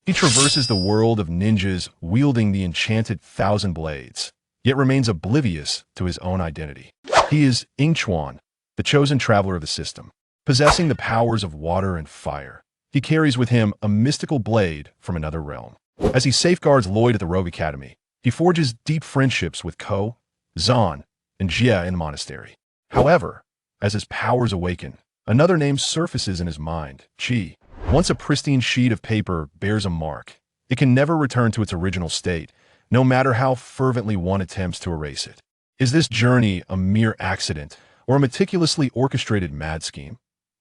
He traverses the world of ninjas wielding the enchanted thousand blades, yet remains oblivious to his own identity. He is Yingchuan, the chosen traveler of the system. Possessing the powers of water and fire, he carries with him a mystical blade from another realm. As he safeguards Lloyd at the Rogue Academy, he forges deep friendships with Ko, Zan, and Jia in the monastery. However, as his powers awaken, another name surfaces in his mind, Chi. Once a pristine sheet of paper bears a mark, it can never return to its original state, no matter how fervently one attempts to erase it. Is this journey a mere accident or a meticulously orchestrated mad scheme?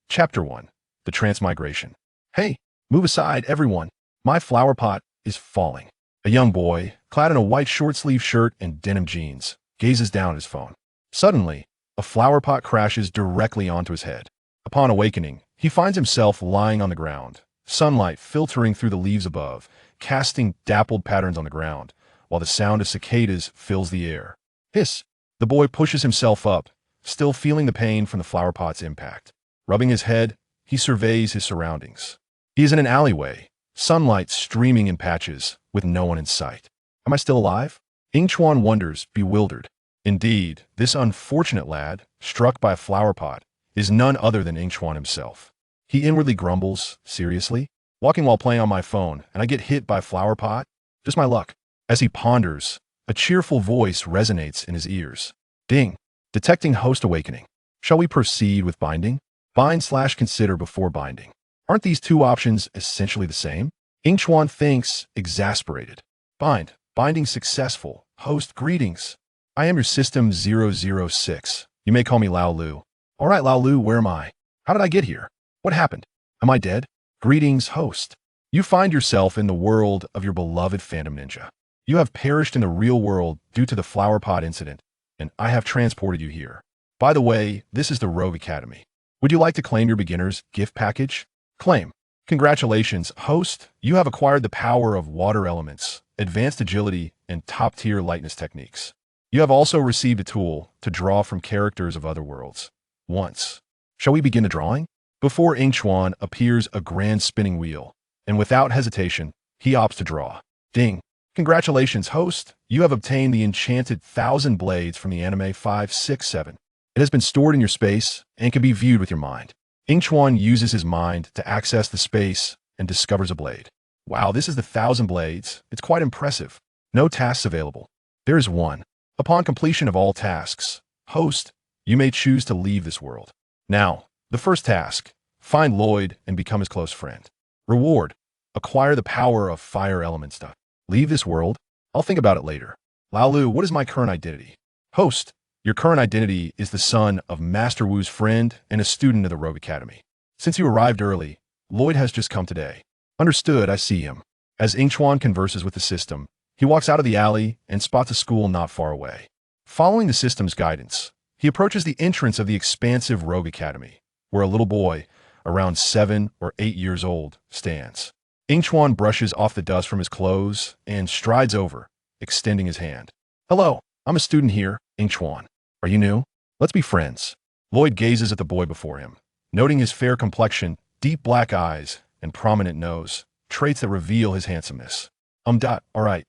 Chapter 1. The Transmigration. Hey, move aside, everyone. My flower pot is falling. A young boy, clad in a white short-sleeved shirt and denim jeans, gazes down at his phone. Suddenly, a flower pot crashes directly onto his head. Upon awakening, he finds himself lying on the ground, sunlight filtering through the leaves above, casting dappled patterns on the ground, while the sound of cicadas fills the air. Hiss! The boy pushes himself up, still feeling the pain from the flower pot's impact. Rubbing his head, he surveys his surroundings. He is in an alleyway, sunlight streaming in patches, with no one in sight. Am I still alive? Yingchuan wonders, bewildered. Indeed, this unfortunate lad, struck by a flower pot, is none other than Yingchuan himself. He inwardly grumbles, seriously? Walking while playing on my phone, and I get hit by a flower pot? Just my luck. As he ponders, a cheerful voice resonates in his ears. Ding! Detecting host awakening. Shall we proceed with binding? Bind/consider before binding. Aren't these two options essentially the same? Yingchuan thinks, exasperated. Bind. Binding successful. Host, greetings. I am your system 006. You may call me Lao Lu. All right, Lao Lu, where am I? How did I get here? What happened? Am I dead? Greetings, host. You find yourself in the world of your beloved Phantom Ninja. You have perished in the real world due to the flower pot incident, and I have transported you here. By the way, this is the Rogue Academy. Would you like to claim your beginner's gift package? Claim. Congratulations, host. You have acquired the power of water elements, advanced agility, and top-tier lightness techniques. You have also received a tool to draw from characters of other worlds. Once. Shall we begin the drawing? Before Yingchuan appears a grand spinning wheel, and without hesitation, he opts to draw. Ding. Congratulations, host. You have obtained the enchanted thousand blades from the anime 567. It has been stored in your space and can be viewed with your mind. Yingchuan uses his mind to access the space and discovers a blade. Wow, this is the thousand blades. It's quite impressive. No tasks available. There is one. Upon completion of all tasks, host, you may choose to leave this world. Now, the first task, find Lloyd and become his close friend. Reward, acquire the power of fire elements. Leave this world? I'll think about it later. Lao Lu, what is my current identity? Host, your current identity is the son of Master Wu's friend and a student of the Rogue Academy. Since you arrived early, Lloyd has just come today. Understood, I see him. As Yingchuan converses with the system, he walks out of the alley and spots a school not far away. Following the system's guidance, he approaches the entrance of the expansive Rogue Academy, where a little boy, around 7 or 8 years old, stands. Yingchuan brushes off the dust from his clothes and strides over, extending his hand. Hello, I'm a student here, Yingchuan. Are you new? Let's be friends. Lloyd gazes at the boy before him, noting his fair complexion, deep black eyes, and prominent nose, traits that reveal his handsomeness. All right.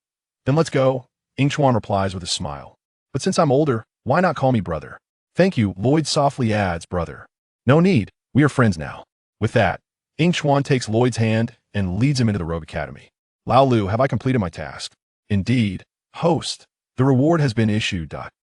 Then let's go, Yingchuan replies with a smile. But since I'm older, why not call me brother? Thank you, Lloyd softly adds, brother. No need, we are friends now. With that, Yingchuan takes Lloyd's hand and leads him into the Rogue Academy. Lao Lu, have I completed my task? Indeed, host. The reward has been issued.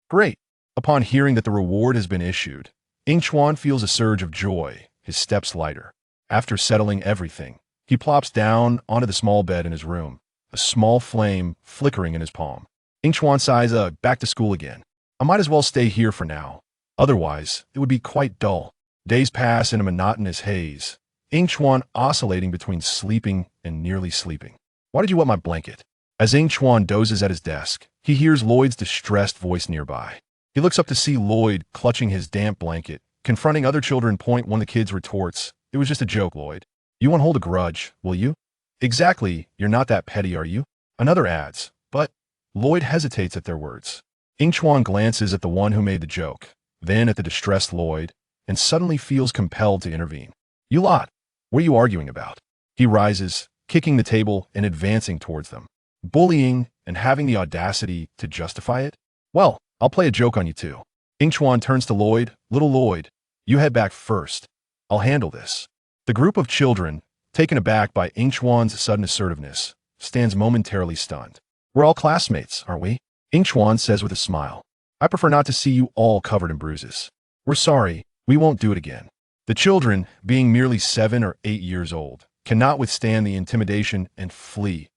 Great. Upon hearing that the reward has been issued, Yingchuan feels a surge of joy, his steps lighter. After settling everything, he plops down onto the small bed in his room, a small flame flickering in his palm. Yingchuan sighs, back to school again. I might as well stay here for now. Otherwise, it would be quite dull. Days pass in a monotonous haze, Yingchuan oscillating between sleeping and nearly sleeping. Why did you want my blanket? As Yingchuan dozes at his desk, he hears Lloyd's distressed voice nearby. He looks up to see Lloyd clutching his damp blanket, confronting other children. One of the kids retorts, "It was just a joke, Lloyd. You won't hold a grudge, will you?" Exactly, you're not that petty, are you? Another adds, but Lloyd hesitates at their words. Yingchuan glances at the one who made the joke, then at the distressed Lloyd, and suddenly feels compelled to intervene. You lot, what are you arguing about? He rises, kicking the table and advancing towards them. Bullying and having the audacity to justify it? Well, I'll play a joke on you too. Yingchuan turns to Lloyd. Little Lloyd, you head back first. I'll handle this. The group of children, taken aback by Yingchuan's sudden assertiveness, stands momentarily stunned. We're all classmates, aren't we? Yingchuan says with a smile. I prefer not to see you all covered in bruises. We're sorry, we won't do it again. The children, being merely 7 or 8 years old, cannot withstand the intimidation and flee.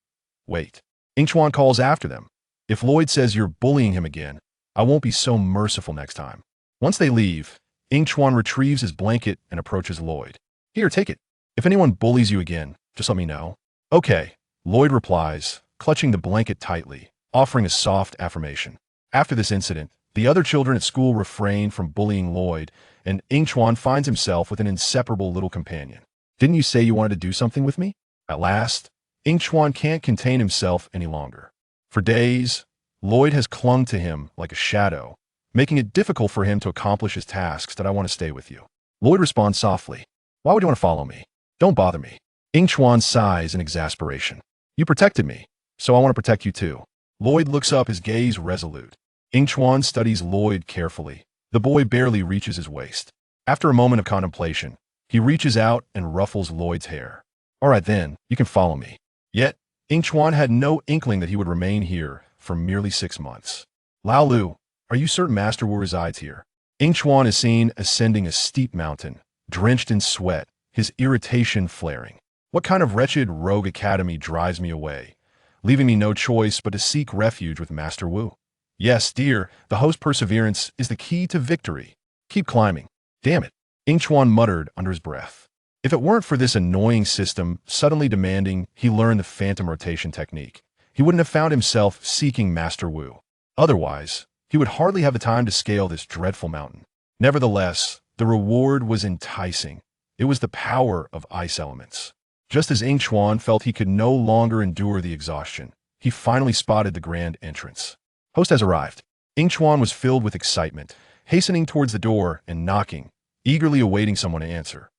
Wait. Yingchuan calls after them. If Lloyd says you're bullying him again, I won't be so merciful next time. Once they leave, Yingchuan retrieves his blanket and approaches Lloyd. Here, take it. If anyone bullies you again, just let me know. Okay, Lloyd replies, clutching the blanket tightly, offering a soft affirmation. After this incident, the other children at school refrain from bullying Lloyd, and Yingchuan finds himself with an inseparable little companion. Didn't you say you wanted to do something with me? At last, Yingchuan can't contain himself any longer. For days, Lloyd has clung to him like a shadow, making it difficult for him to accomplish his tasks. That I want to stay with you. Lloyd responds softly. Why would you want to follow me? Don't bother me. Yingchuan sighs in exasperation. You protected me, so I want to protect you too. Lloyd looks up, his gaze resolute. Yingchuan studies Lloyd carefully. The boy barely reaches his waist. After a moment of contemplation, he reaches out and ruffles Lloyd's hair. All right then, you can follow me. Yet, Yingchuan had no inkling that he would remain here for merely 6 months. Lao Lu, are you certain Master Wu resides here? Yingchuan is seen ascending a steep mountain, drenched in sweat, his irritation flaring. What kind of wretched rogue academy drives me away, leaving me no choice but to seek refuge with Master Wu? Yes, dear, the host's perseverance is the key to victory. Keep climbing. Damn it, Yingchuan muttered under his breath. If it weren't for this annoying system suddenly demanding he learn the phantom rotation technique, he wouldn't have found himself seeking Master Wu. Otherwise, he would hardly have the time to scale this dreadful mountain. Nevertheless, the reward was enticing. It was the power of ice elements. Just as Yingchuan felt he could no longer endure the exhaustion, he finally spotted the grand entrance. Host has arrived. Yingchuan was filled with excitement, hastening towards the door and knocking, eagerly awaiting someone to answer.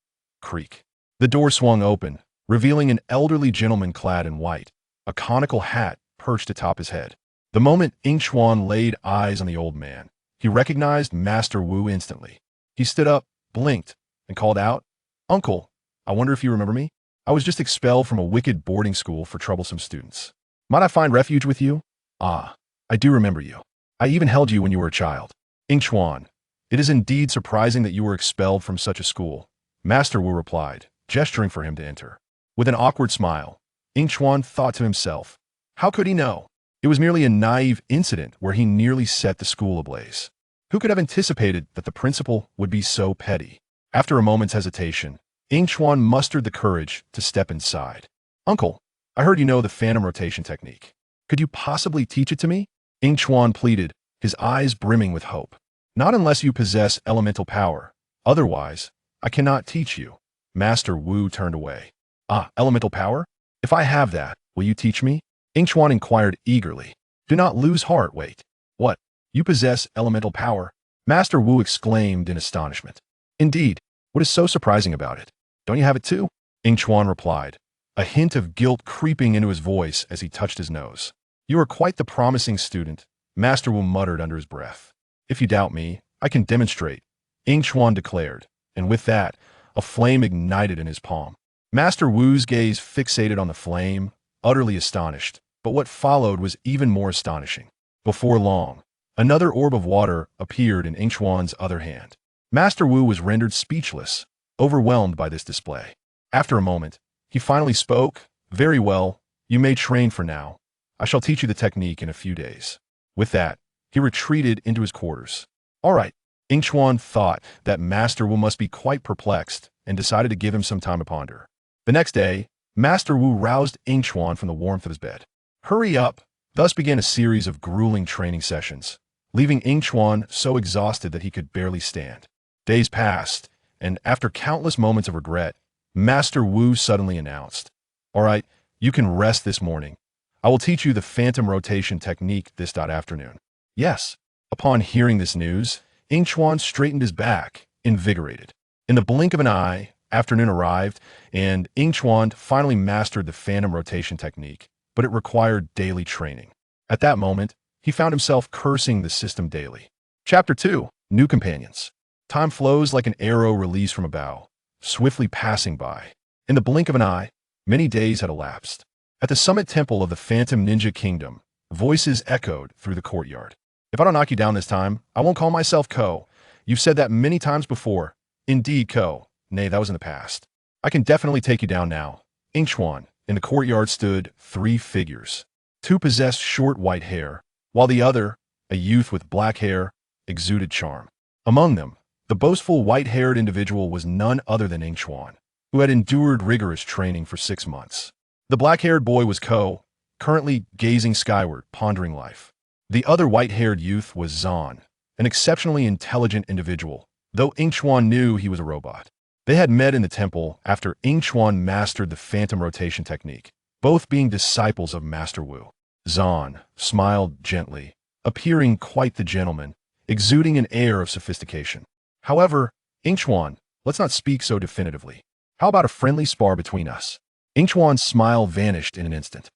Creak. The door swung open, revealing an elderly gentleman clad in white, a conical hat perched atop his head. The moment Yingchuan laid eyes on the old man, he recognized Master Wu instantly. He stood up, blinked, and called out, Uncle, I wonder if you remember me? I was just expelled from a wicked boarding school for troublesome students. Might I find refuge with you? Ah, I do remember you. I even held you when you were a child. Yingchuan, it is indeed surprising that you were expelled from such a school, Master Wu replied, gesturing for him to enter. With an awkward smile, Yingchuan thought to himself, how could he know? It was merely a naive incident where he nearly set the school ablaze. Who could have anticipated that the principal would be so petty? After a moment's hesitation, Yingchuan mustered the courage to step inside. Uncle, I heard you know the phantom rotation technique. Could you possibly teach it to me? Yingchuan pleaded, his eyes brimming with hope. Not unless you possess elemental power. Otherwise, I cannot teach you. Master Wu turned away. Ah, elemental power? If I have that, will you teach me? Yingchuan inquired eagerly. Do not lose heart, wait. What? You possess elemental power? Master Wu exclaimed in astonishment. Indeed, what is so surprising about it? Don't you have it too? Yingchuan replied, a hint of guilt creeping into his voice as he touched his nose. You are quite the promising student, Master Wu muttered under his breath. If you doubt me, I can demonstrate, Yingchuan declared, and with that, a flame ignited in his palm. Master Wu's gaze fixated on the flame, utterly astonished, but what followed was even more astonishing. Before long, another orb of water appeared in Yingchuan's other hand. Master Wu was rendered speechless, overwhelmed by this display. After a moment, he finally spoke. Very well, you may train for now. I shall teach you the technique in a few days. With that, he retreated into his quarters. All right, Yingchuan thought that Master Wu must be quite perplexed and decided to give him some time to ponder. The next day, Master Wu roused Yingchuan from the warmth of his bed. Hurry up! Thus began a series of grueling training sessions, leaving Yingchuan so exhausted that he could barely stand. Days passed, and after countless moments of regret, Master Wu suddenly announced, All right, you can rest this morning. I will teach you the phantom rotation technique this afternoon. Yes. Upon hearing this news, Yingchuan straightened his back, invigorated. In the blink of an eye, Afternoon arrived, and Yingchuan finally mastered the phantom rotation technique, but it required daily training. At that moment, he found himself cursing the system daily. Chapter 2. New Companions. Time flows like an arrow released from a bow, swiftly passing by. In the blink of an eye, many days had elapsed. At the summit temple of the Phantom Ninja Kingdom, voices echoed through the courtyard. If I don't knock you down this time, I won't call myself Ko. You've said that many times before. Indeed, Ko. Nay, that was in the past. I can definitely take you down now. Yingchuan. In the courtyard stood 3 figures. 2 possessed short white hair, while the other, a youth with black hair, exuded charm. Among them, the boastful white-haired individual was none other than Yingchuan, who had endured rigorous training for 6 months. The black-haired boy was Ko, currently gazing skyward, pondering life. The other white-haired youth was Zan, an exceptionally intelligent individual, though Yingchuan knew he was a robot. They had met in the temple after Yingchuan mastered the phantom rotation technique, both being disciples of Master Wu. Zan smiled gently, appearing quite the gentleman, exuding an air of sophistication. However, Yingchuan, let's not speak so definitively. How about a friendly spar between us? Yingchuan's smile vanished in an instant.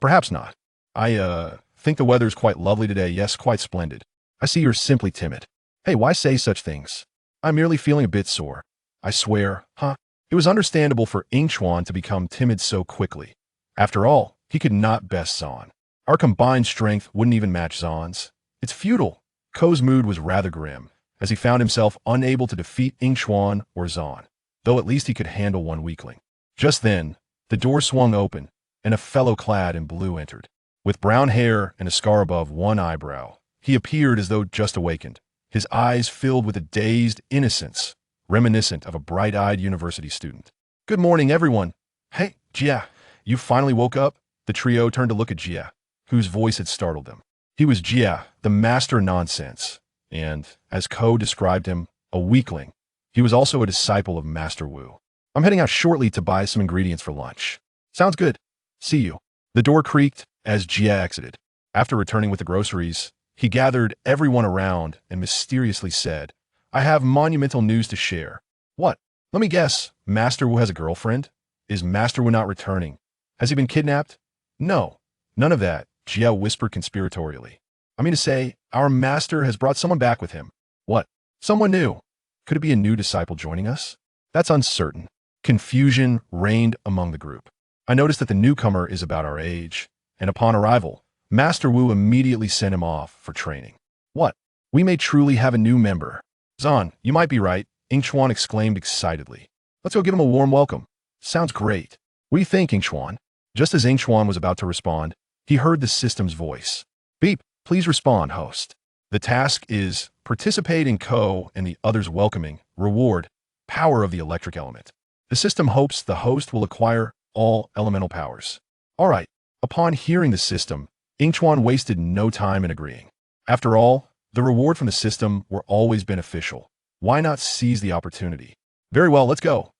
Perhaps not. I think the weather's quite lovely today. Yes, quite splendid. I see you're simply timid. Hey, why say such things? I'm merely feeling a bit sore. I swear, huh? It was understandable for Yingchuan to become timid so quickly. After all, he could not best Zan. Our combined strength wouldn't even match Zan's. It's futile. Ko's mood was rather grim, as he found himself unable to defeat Yingchuan or Zan, though at least he could handle one weakling. Just then, the door swung open, and a fellow clad in blue entered. With brown hair and a scar above one eyebrow, he appeared as though just awakened, his eyes filled with a dazed innocence, reminiscent of a bright-eyed university student. Good morning, everyone. Hey, Jia, you finally woke up? The trio turned to look at Jia, whose voice had startled them. He was Jia, the master nonsense, and, as Ko described him, a weakling. He was also a disciple of Master Wu. I'm heading out shortly to buy some ingredients for lunch. Sounds good. See you. The door creaked as Jia exited. After returning with the groceries, he gathered everyone around and mysteriously said, I have monumental news to share. What? Let me guess. Master Wu has a girlfriend? Is Master Wu not returning? Has he been kidnapped? No, none of that, Jia whispered conspiratorially. I mean to say, our master has brought someone back with him. What? Someone new? Could it be a new disciple joining us? That's uncertain. Confusion reigned among the group. I noticed that the newcomer is about our age, and upon arrival, Master Wu immediately sent him off for training. What? We may truly have a new member. Zan, you might be right, Yingchuan exclaimed excitedly. Let's go give him a warm welcome. Sounds great. What do you think, Yingchuan? Just as Yingchuan was about to respond, he heard the system's voice. Beep, please respond, host. The task is participate in Ko and the others' welcoming, reward, power of the electric element. The system hopes the host will acquire all elemental powers. All right. Upon hearing the system, Yingchuan wasted no time in agreeing. After all, the reward from the system were always beneficial. Why not seize the opportunity? Very well, let's go.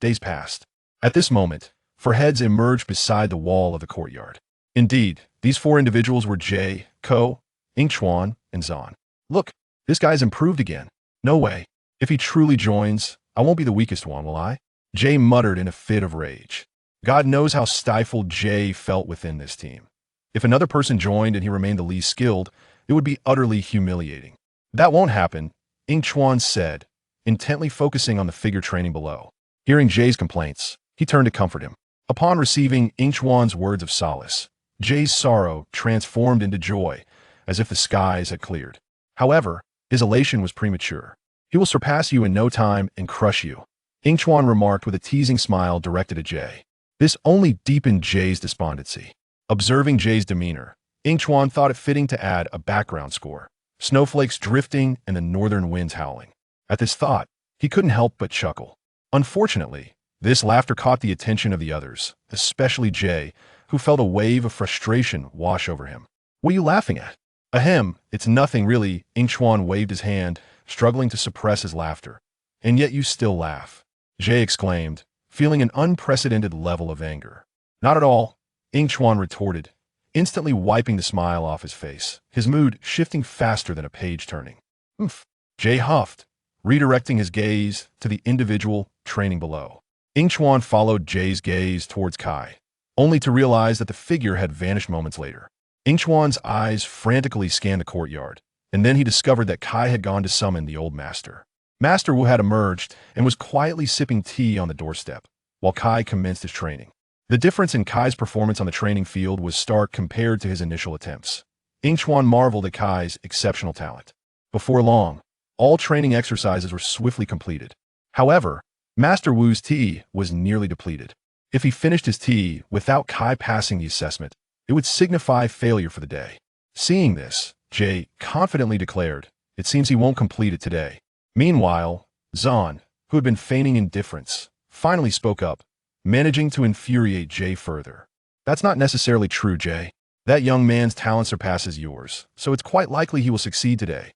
Days passed. At this moment, 4 heads emerged beside the wall of the courtyard. Indeed, these 4 individuals were Jay, Ko, Yingchuan, and Zan. Look, this guy's improved again. No way. If he truly joins, I won't be the weakest one, will I? Jay muttered in a fit of rage. God knows how stifled Jay felt within this team. If another person joined and he remained the least skilled, it would be utterly humiliating. That won't happen, Yingchuan said, intently focusing on the figure training below. Hearing Jay's complaints, he turned to comfort him. Upon receiving Yingchuan's words of solace, Jay's sorrow transformed into joy, as if the skies had cleared. However, his elation was premature. He will surpass you in no time and crush you, Yingchuan remarked with a teasing smile directed at Jay. This only deepened Jay's despondency. Observing Jay's demeanor, Yingchuan thought it fitting to add a background score, snowflakes drifting and the northern winds howling. At this thought, he couldn't help but chuckle. Unfortunately, this laughter caught the attention of the others, especially Jay, who felt a wave of frustration wash over him. What are you laughing at? Ahem, it's nothing really, Yingchuan waved his hand, struggling to suppress his laughter. And yet you still laugh, Jay exclaimed, feeling an unprecedented level of anger. Not at all, Yingchuan retorted, instantly wiping the smile off his face, his mood shifting faster than a page turning. Jay huffed, redirecting his gaze to the individual training below. Yingchuan followed Jay's gaze towards Kai, only to realize that the figure had vanished moments later. Yingchuan's eyes frantically scanned the courtyard, and then he discovered that Kai had gone to summon the old master. Master Wu had emerged and was quietly sipping tea on the doorstep, while Kai commenced his training. The difference in Kai's performance on the training field was stark compared to his initial attempts. Yingchuan marveled at Kai's exceptional talent. Before long, all training exercises were swiftly completed. However, Master Wu's tea was nearly depleted. If he finished his tea without Kai passing the assessment, it would signify failure for the day. Seeing this, Jay confidently declared, "It seems he won't complete it today." Meanwhile, Zan, who had been feigning indifference, finally spoke up, managing to infuriate Jay further. "That's not necessarily true, Jay. That young man's talent surpasses yours, so it's quite likely he will succeed today."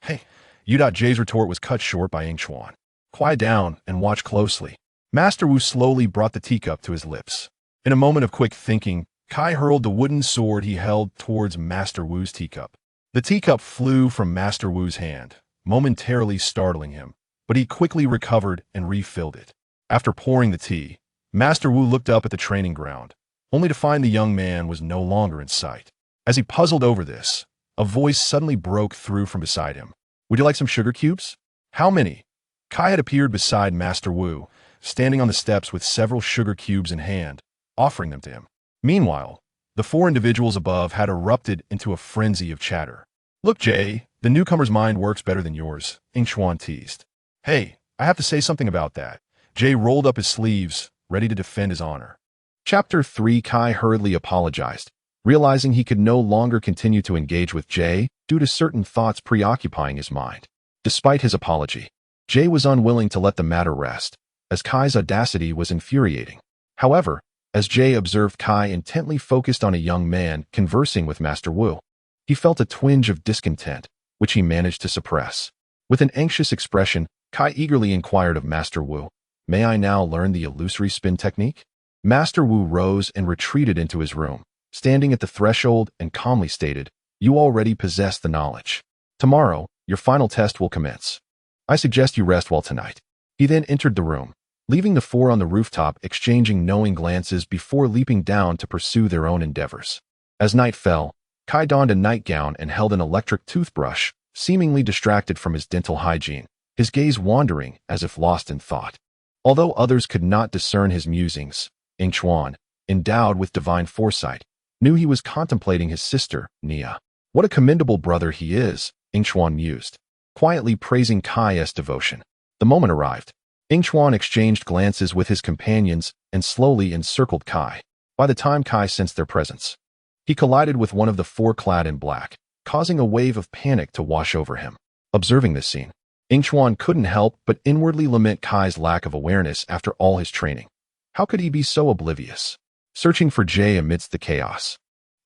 "Hey, Jay's retort was cut short by Yingchuan. "Quiet down and watch closely." Master Wu slowly brought the teacup to his lips. In a moment of quick thinking, Kai hurled the wooden sword he held towards Master Wu's teacup. The teacup flew from Master Wu's hand, momentarily startling him, but he quickly recovered and refilled it. After pouring the tea, Master Wu looked up at the training ground, only to find the young man was no longer in sight. As he puzzled over this, a voice suddenly broke through from beside him. "Would you like some sugar cubes?" "How many?" Kai had appeared beside Master Wu, standing on the steps with several sugar cubes in hand, offering them to him. Meanwhile, the four individuals above had erupted into a frenzy of chatter. "Look, Jay, the newcomer's mind works better than yours," Yingchuan teased. "Hey, I have to say something about that." Jay rolled up his sleeves, ready to defend his honor. Chapter 3. Kai hurriedly apologized, realizing he could no longer continue to engage with Jay due to certain thoughts preoccupying his mind. Despite his apology, Jay was unwilling to let the matter rest, as Kai's audacity was infuriating. However, as Jay observed Kai intently focused on a young man conversing with Master Wu, he felt a twinge of discontent, which he managed to suppress. With an anxious expression, Kai eagerly inquired of Master Wu, "May I now learn the illusory spin technique?" Master Wu rose and retreated into his room, standing at the threshold and calmly stated, "You already possess the knowledge. Tomorrow, your final test will commence. I suggest you rest well tonight." He then entered the room, leaving the four on the rooftop exchanging knowing glances before leaping down to pursue their own endeavors. As night fell, Kai donned a nightgown and held an electric toothbrush, seemingly distracted from his dental hygiene, his gaze wandering as if lost in thought. Although others could not discern his musings, Yingchuan, endowed with divine foresight, knew he was contemplating his sister, Nia. "What a commendable brother he is," Yingchuan mused, quietly praising Kai's devotion. The moment arrived. Yingchuan exchanged glances with his companions and slowly encircled Kai. By the time Kai sensed their presence, he collided with one of the four clad in black, causing a wave of panic to wash over him. Observing this scene, Yingchuan couldn't help but inwardly lament Kai's lack of awareness after all his training. How could he be so oblivious? Searching for Jay amidst the chaos,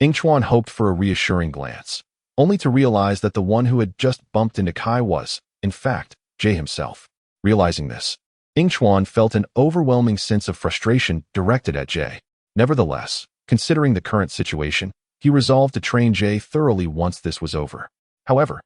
Yingchuan hoped for a reassuring glance, only to realize that the one who had just bumped into Kai was, in fact, Jay himself. Realizing this, Yingchuan felt an overwhelming sense of frustration directed at Jay. Nevertheless, considering the current situation, he resolved to train Jay thoroughly once this was over. However,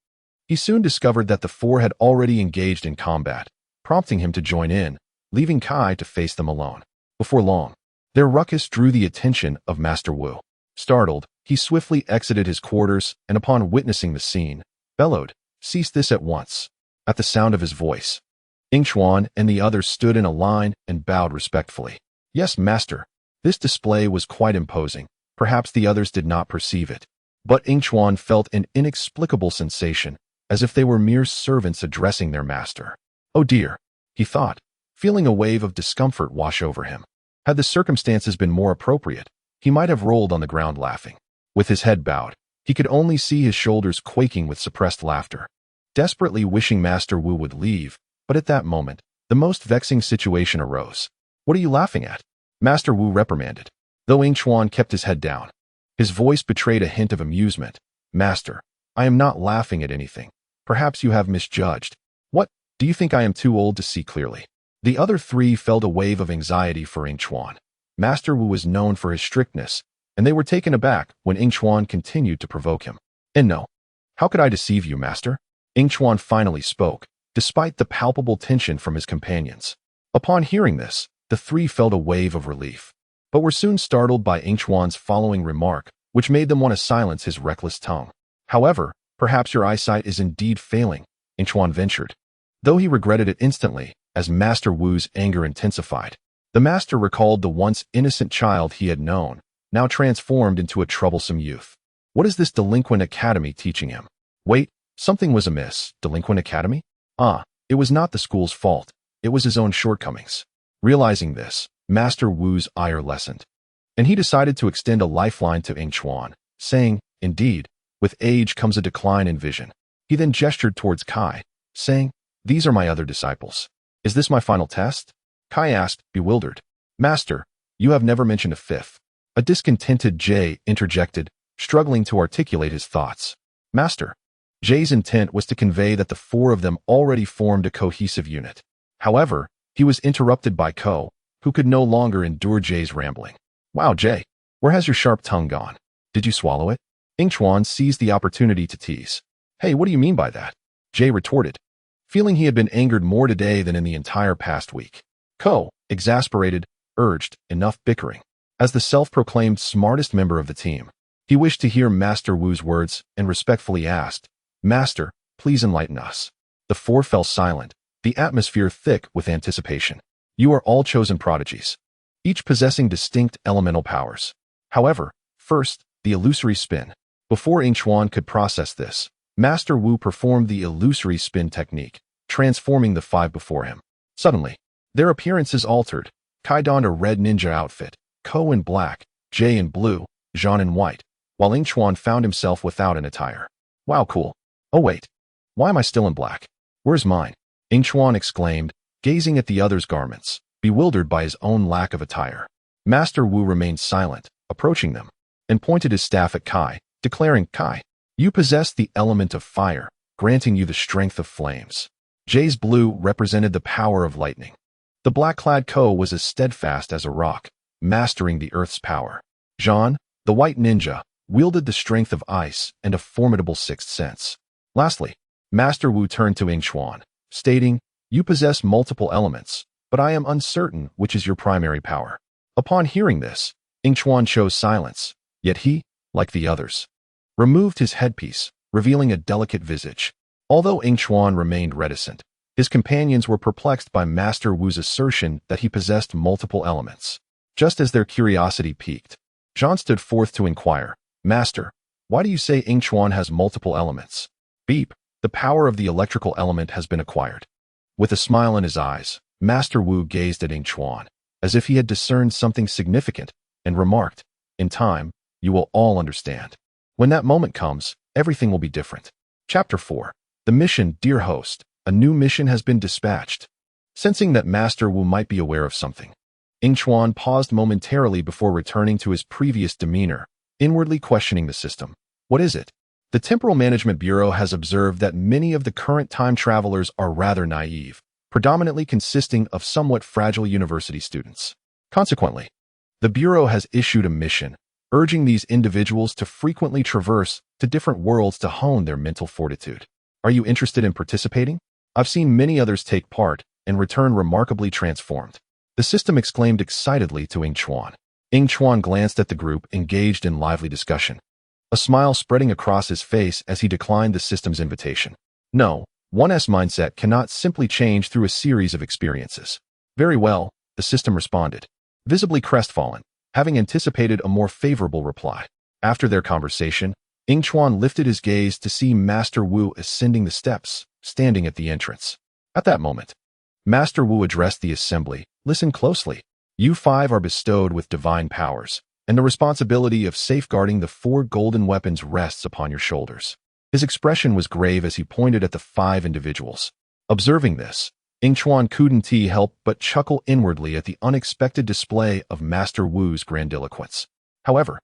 he soon discovered that the four had already engaged in combat, prompting him to join in, leaving Kai to face them alone. Before long, their ruckus drew the attention of Master Wu. Startled, he swiftly exited his quarters and upon witnessing the scene, bellowed, "Cease this at once." At the sound of his voice, Yingchuan and the others stood in a line and bowed respectfully. "Yes, master." This display was quite imposing. Perhaps the others did not perceive it, but Yingchuan felt an inexplicable sensation, as if they were mere servants addressing their master. "Oh dear," he thought, feeling a wave of discomfort wash over him. Had the circumstances been more appropriate, he might have rolled on the ground laughing. With his head bowed, he could only see his shoulders quaking with suppressed laughter. Desperately wishing Master Wu would leave, but at that moment, the most vexing situation arose. "What are you laughing at?" Master Wu reprimanded, though Yingchuan kept his head down. His voice betrayed a hint of amusement. "Master, I am not laughing at anything. Perhaps you have misjudged. What, do you think I am too old to see clearly?" The other three felt a wave of anxiety for Yingchuan. Master Wu was known for his strictness, and they were taken aback when Yingchuan continued to provoke him. "And no, how could I deceive you, master?" Yingchuan finally spoke, despite the palpable tension from his companions. Upon hearing this, the three felt a wave of relief, but were soon startled by Yingchuan's following remark, which made them want to silence his reckless tongue. However, perhaps your eyesight is indeed failing, Yingchuan ventured, though he regretted it instantly as Master Wu's anger intensified. The master recalled the once innocent child he had known, now transformed into a troublesome youth. What is this delinquent academy teaching him? Wait, something was amiss. Delinquent academy? It was not the school's fault. It was his own shortcomings. Realizing this, Master Wu's ire lessened, and he decided to extend a lifeline to Yingchuan, saying, "Indeed, with age comes a decline in vision." He then gestured towards Kai, saying, "These are my other disciples. Is this my final test?" Kai asked, bewildered. "Master, you have never mentioned a fifth." A discontented Jay interjected, struggling to articulate his thoughts. "Master." Jay's intent was to convey that the four of them already formed a cohesive unit. However, he was interrupted by Ko, who could no longer endure Jay's rambling. "Wow, Jay, where has your sharp tongue gone? Did you swallow it?" Yingchuan seized the opportunity to tease. "Hey, what do you mean by that?" Jay retorted, feeling he had been angered more today than in the entire past week. Ko, exasperated, urged, "Enough bickering." As the self-proclaimed smartest member of the team, he wished to hear Master Wu's words and respectfully asked, "Master, please enlighten us." The four fell silent, the atmosphere thick with anticipation. "You are all chosen prodigies, each possessing distinct elemental powers. However, first, the illusory spin." Before Yingchuan could process this, Master Wu performed the illusory spin technique, transforming the five before him. Suddenly, their appearances altered. Kai donned a red ninja outfit, Ko in black, Jay in blue, Jean in white, while Yingchuan found himself without an attire. "Wow, cool. Oh wait, why am I still in black? Where's mine?" Yingchuan exclaimed, gazing at the other's garments, bewildered by his own lack of attire. Master Wu remained silent, approaching them, and pointed his staff at Kai, declaring, "Kai, you possess the element of fire, granting you the strength of flames." Jay's blue represented the power of lightning. The black-clad Ko was as steadfast as a rock, mastering the earth's power. Jean, the white ninja, wielded the strength of ice and a formidable sixth sense. Lastly, Master Wu turned to Yingchuan, stating, "You possess multiple elements, but I am uncertain which is your primary power." Upon hearing this, Yingchuan chose silence, yet he, like the others, removed his headpiece, revealing a delicate visage. Although Yingchuan remained reticent, his companions were perplexed by Master Wu's assertion that he possessed multiple elements. Just as their curiosity piqued, Jean stood forth to inquire, "Master, why do you say Yingchuan has multiple elements?" "Beep, the power of the electrical element has been acquired." With a smile in his eyes, Master Wu gazed at Yingchuan, as if he had discerned something significant, and remarked, "In time, you will all understand. When that moment comes, everything will be different." Chapter 4. The mission, dear host, a new mission has been dispatched. Sensing that Master Wu might be aware of something, Yingchuan paused momentarily before returning to his previous demeanor, inwardly questioning the system. "What is it?" The Temporal Management Bureau has observed that many of the current time travelers are rather naive, predominantly consisting of somewhat fragile university students. Consequently, the Bureau has issued a mission, urging these individuals to frequently traverse to different worlds to hone their mental fortitude. Are you interested in participating? I've seen many others take part and return remarkably transformed. The system exclaimed excitedly to Yingchuan. Yingchuan glanced at the group engaged in lively discussion, a smile spreading across his face as he declined the system's invitation. No, one's mindset cannot simply change through a series of experiences. "Very well," the system responded, visibly crestfallen, having anticipated a more favorable reply. After their conversation, Yingchuan lifted his gaze to see Master Wu ascending the steps, standing at the entrance. At that moment, Master Wu addressed the assembly. "Listen closely. You five are bestowed with divine powers, and the responsibility of safeguarding the four golden weapons rests upon your shoulders." His expression was grave as he pointed at the five individuals. Observing this, Yingchuan couldn't help but chuckle inwardly at the unexpected display of Master Wu's grandiloquence. However,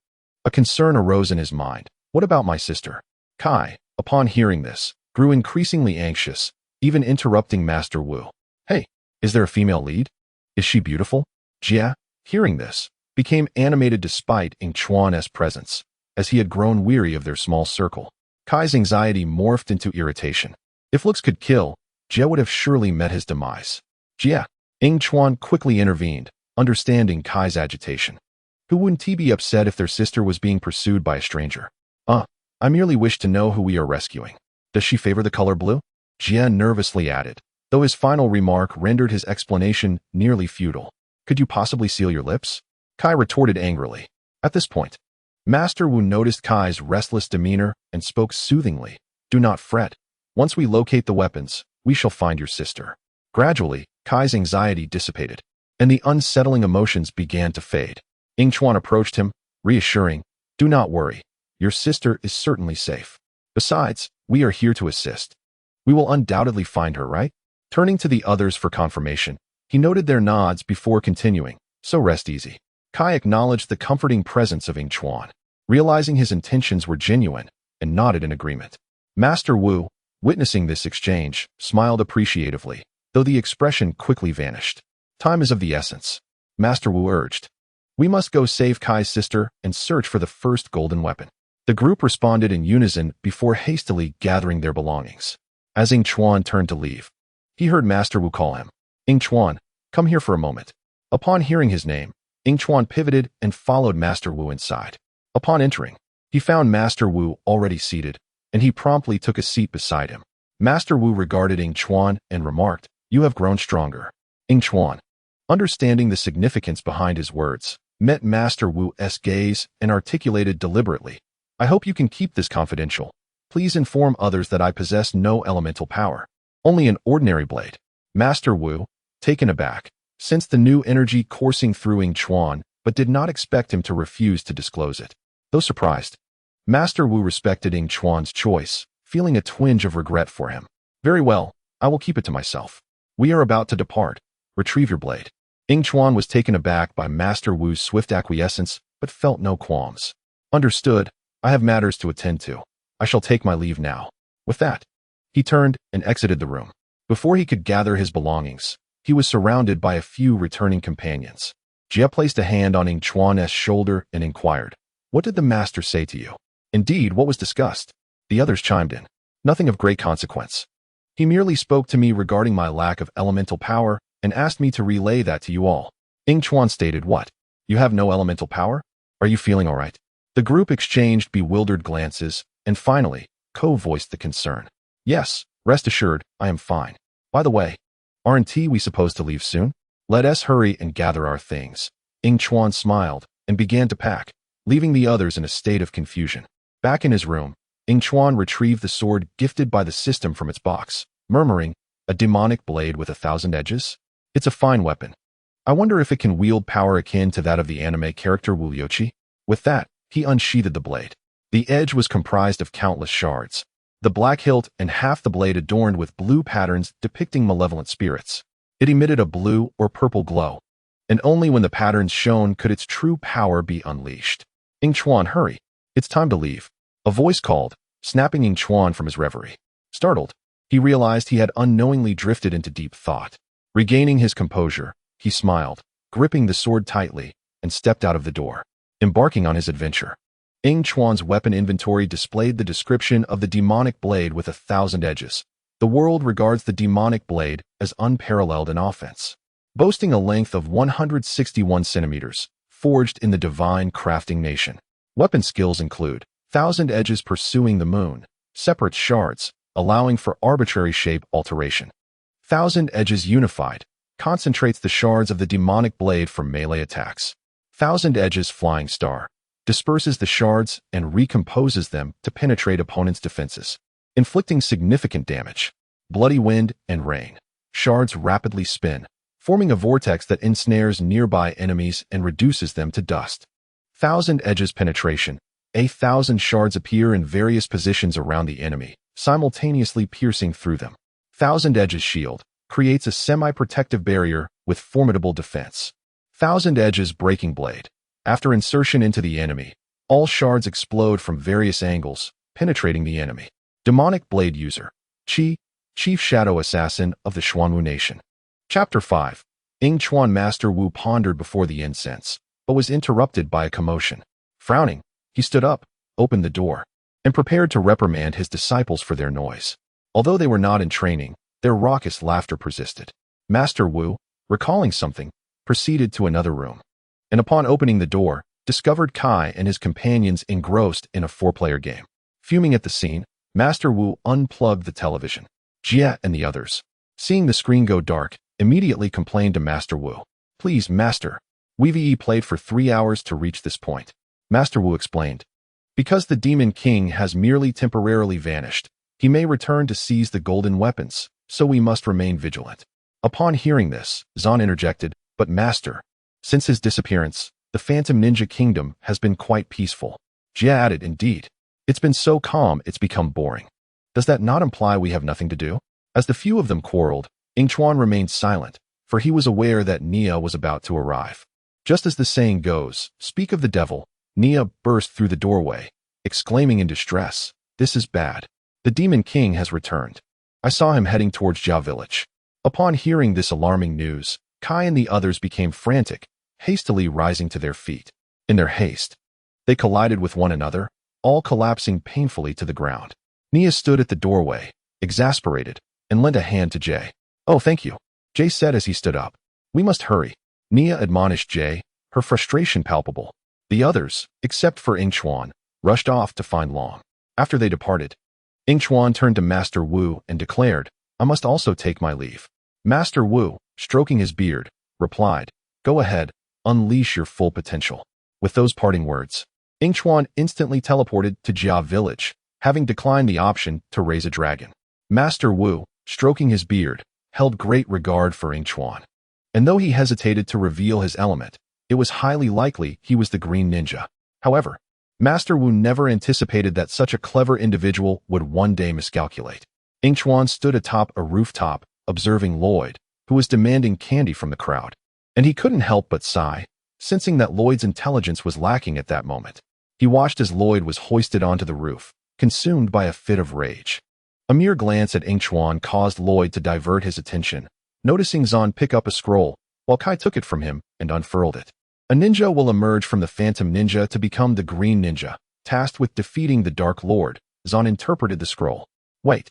a concern arose in his mind. What about my sister? Kai, upon hearing this, grew increasingly anxious, even interrupting Master Wu. "Hey, is there a female lead? Is she beautiful?" Jia, hearing this, became animated despite Yingchuan's presence, as he had grown weary of their small circle. Kai's anxiety morphed into irritation. If looks could kill, Jia would have surely met his demise. "Jia, Yingchuan quickly intervened, understanding Kai's agitation. Who wouldn't he be upset if their sister was being pursued by a stranger? I merely wish to know who we are rescuing. Does she favor the color blue? Jian nervously added, though his final remark rendered his explanation nearly futile. Could you possibly seal your lips? Kai retorted angrily. At this point, Master Wu noticed Kai's restless demeanor and spoke soothingly. Do not fret. Once we locate the weapons, we shall find your sister. Gradually, Kai's anxiety dissipated, and the unsettling emotions began to fade. Yingchuan approached him, reassuring, do not worry. Your sister is certainly safe. Besides, we are here to assist. We will undoubtedly find her, right? Turning to the others for confirmation, he noted their nods before continuing, so rest easy. Kai acknowledged the comforting presence of Yingchuan, realizing his intentions were genuine, and nodded in agreement. Master Wu, witnessing this exchange, smiled appreciatively, though the expression quickly vanished. Time is of the essence, Master Wu urged. We must go save Kai's sister and search for the first golden weapon. The group responded in unison before hastily gathering their belongings. As Yingchuan turned to leave, he heard Master Wu call him. Yingchuan, come here for a moment. Upon hearing his name, Yingchuan pivoted and followed Master Wu inside. Upon entering, he found Master Wu already seated, and he promptly took a seat beside him. Master Wu regarded Yingchuan and remarked, you have grown stronger. Yingchuan, understanding the significance behind his words, met Master Wu's gaze and articulated deliberately, I hope you can keep this confidential. Please inform others that I possess no elemental power, only an ordinary blade. Master Wu, taken aback, sensed the new energy coursing through Yingchuan, but did not expect him to refuse to disclose it. Though surprised, Master Wu respected Yingchuan's choice, feeling a twinge of regret for him. Very well, I will keep it to myself. We are about to depart. Retrieve your blade. Yingchuan was taken aback by Master Wu's swift acquiescence, but felt no qualms. Understood. I have matters to attend to. I shall take my leave now. With that, he turned and exited the room. Before he could gather his belongings, he was surrounded by a few returning companions. Jia placed a hand on Yingchuan's shoulder and inquired, what did the master say to you? Indeed, what was discussed? The others chimed in. Nothing of great consequence. He merely spoke to me regarding my lack of elemental power and asked me to relay that to you all. Yingchuan stated, what? You have no elemental power? Are you feeling all right? The group exchanged bewildered glances, and finally, Ko voiced the concern. Yes, rest assured, I am fine. By the way, aren't we supposed to leave soon? Let us hurry and gather our things. Yingchuan smiled and began to pack, leaving the others in a state of confusion. Back in his room, Yingchuan retrieved the sword gifted by the system from its box, murmuring, a demonic blade with 1,000 edges? It's a fine weapon. I wonder if it can wield power akin to that of the anime character Wuyochi. With that, he unsheathed the blade. The edge was comprised of countless shards, the black hilt and half the blade adorned with blue patterns depicting malevolent spirits. It emitted a blue or purple glow, and only when the patterns shone could its true power be unleashed. Yingchuan, hurry. It's time to leave. A voice called, snapping Yingchuan from his reverie. Startled, he realized he had unknowingly drifted into deep thought. Regaining his composure, he smiled, gripping the sword tightly, and stepped out of the door, embarking on his adventure. Yingchuan's weapon inventory displayed the description of the demonic blade with 1,000 edges. The world regards the demonic blade as unparalleled in offense. Boasting a length of 161 centimeters, forged in the divine crafting nation. Weapon skills include 1,000 edges pursuing the moon, separate shards, allowing for arbitrary shape alteration. 1,000 edges unified, concentrates the shards of the demonic blade for melee attacks. 1,000 edges flying star, disperses the shards and recomposes them to penetrate opponents' defenses, inflicting significant damage. Bloody wind and rain. Shards rapidly spin, forming a vortex that ensnares nearby enemies and reduces them to dust. 1,000 edges penetration. 1,000 shards appear in various positions around the enemy, simultaneously piercing through them. 1,000 edges shield creates a semi-protective barrier with formidable defense. 1,000 edges breaking blade. After insertion into the enemy, all shards explode from various angles, penetrating the enemy. Demonic blade user. Qi, chief shadow assassin of the Xuanwu nation. Chapter 5. Yingchuan Master Wu pondered before the incense, but was interrupted by a commotion. Frowning, he stood up, opened the door, and prepared to reprimand his disciples for their noise. Although they were not in training, their raucous laughter persisted. Master Wu, recalling something, proceeded to another room. And upon opening the door, discovered Kai and his companions engrossed in a 4-player game. Fuming at the scene, Master Wu unplugged the television. Jia and the others, seeing the screen go dark, immediately complained to Master Wu. Please, Master. We've played for 3 hours to reach this point. Master Wu explained. Because the Demon King has merely temporarily vanished, he may return to seize the golden weapons, so we must remain vigilant. Upon hearing this, Zan interjected, but Master, since his disappearance, the Phantom Ninja Kingdom has been quite peaceful. Jia added, indeed. It's been so calm it's become boring. Does that not imply we have nothing to do? As the few of them quarreled, Yingchuan remained silent, for he was aware that Nia was about to arrive. Just as the saying goes, speak of the devil, Nia burst through the doorway, exclaiming in distress, this is bad. The Demon King has returned. I saw him heading towards Jia village. Upon hearing this alarming news, Kai and the others became frantic, hastily rising to their feet. In their haste, they collided with one another, all collapsing painfully to the ground. Nia stood at the doorway, exasperated, and lent a hand to Jay. Oh, thank you, Jay said as he stood up. We must hurry. Nia admonished Jay, her frustration palpable. The others, except for Yingchuan, rushed off to find Long. After they departed, Yingchuan turned to Master Wu and declared, I must also take my leave. Master Wu, stroking his beard, replied, Go ahead, unleash your full potential. With those parting words, Yingchuan instantly teleported to Jia village, having declined the option to raise a dragon. Master Wu, stroking his beard, held great regard for Yingchuan. And though he hesitated to reveal his element, it was highly likely he was the Green Ninja. However, Master Wu never anticipated that such a clever individual would one day miscalculate. Yingchuan stood atop a rooftop, observing Lloyd, who was demanding candy from the crowd. And he couldn't help but sigh, sensing that Lloyd's intelligence was lacking at that moment. He watched as Lloyd was hoisted onto the roof, consumed by a fit of rage. A mere glance at Yingchuan caused Lloyd to divert his attention, noticing Zan pick up a scroll, while Kai took it from him and unfurled it. A ninja will emerge from the Phantom Ninja to become the Green Ninja, tasked with defeating the Dark Lord. Zan interpreted the scroll. Wait,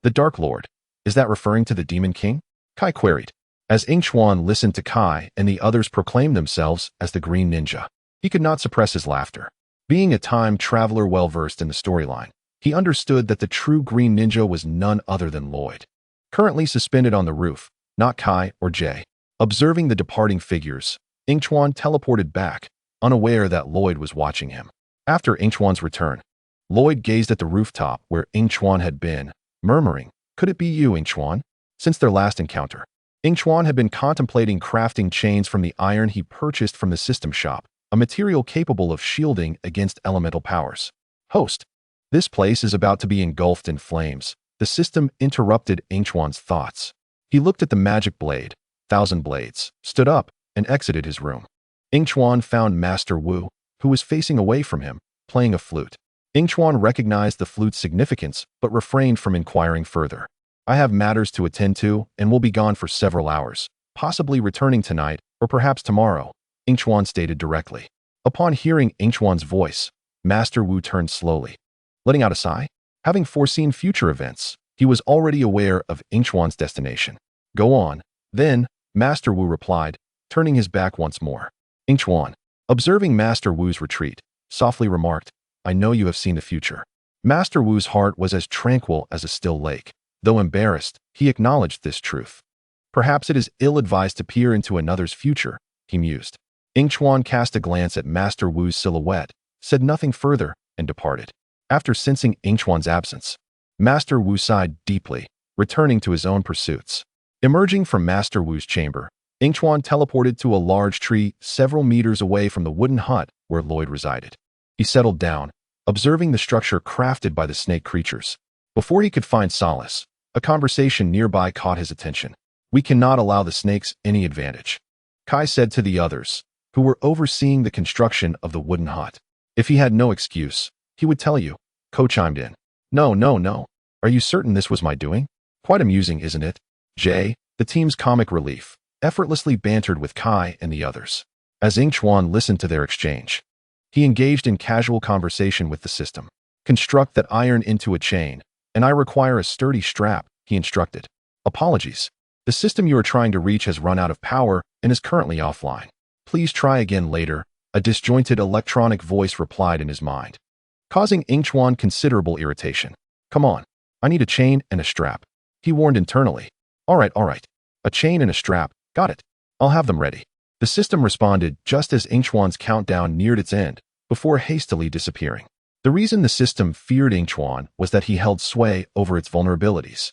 the Dark Lord, is that referring to the Demon King? Kai queried. As Yingchuan listened to Kai and the others proclaim themselves as the Green Ninja, he could not suppress his laughter. Being a time traveler well-versed in the storyline, he understood that the true Green Ninja was none other than Lloyd. Currently suspended on the roof, not Kai or Jay. Observing the departing figures, Yingchuan teleported back, unaware that Lloyd was watching him. After Yingchuan's return, Lloyd gazed at the rooftop where Yingchuan had been, murmuring, Could it be you, Yingchuan? Since their last encounter, Yingchuan had been contemplating crafting chains from the iron he purchased from the system shop, a material capable of shielding against elemental powers. Host, this place is about to be engulfed in flames. The system interrupted Yingchuan's thoughts. He looked at the magic blade, Thousand Blades, stood up, and exited his room. Yingchuan found Master Wu, who was facing away from him, playing a flute. Yingchuan recognized the flute's significance, but refrained from inquiring further. I have matters to attend to and will be gone for several hours, possibly returning tonight or perhaps tomorrow, Yingchuan stated directly. Upon hearing Yingchuan's voice, Master Wu turned slowly, letting out a sigh. Having foreseen future events, he was already aware of Yingchuan's destination. Go on, then, Master Wu replied, turning his back once more. Yingchuan, observing Master Wu's retreat, softly remarked, I know you have seen the future. Master Wu's heart was as tranquil as a still lake. Though embarrassed, he acknowledged this truth. Perhaps it is ill-advised to peer into another's future, he mused. Yingchuan cast a glance at Master Wu's silhouette, said nothing further, and departed. After sensing Yingchuan's absence, Master Wu sighed deeply, returning to his own pursuits. Emerging from Master Wu's chamber, Yingchuan teleported to a large tree several meters away from the wooden hut where Lloyd resided. He settled down, observing the structure crafted by the snake creatures. Before he could find solace, a conversation nearby caught his attention. We cannot allow the snakes any advantage, Kai said to the others, who were overseeing the construction of the wooden hut. If he had no excuse, he would tell you, Ko chimed in. No, no, no. Are you certain this was my doing? Quite amusing, isn't it? Jay, the team's comic relief, effortlessly bantered with Kai and the others. As Yingchuan listened to their exchange, he engaged in casual conversation with the system. Construct that iron into a chain, and I require a sturdy strap, he instructed. Apologies. The system you are trying to reach has run out of power and is currently offline. Please try again later, a disjointed electronic voice replied in his mind, causing Yingchuan considerable irritation. Come on, I need a chain and a strap, he warned internally. All right. A chain and a strap, got it. I'll have them ready. The system responded just as Yingchuan's countdown neared its end, before hastily disappearing. The reason the system feared Yingchuan was that he held sway over its vulnerabilities.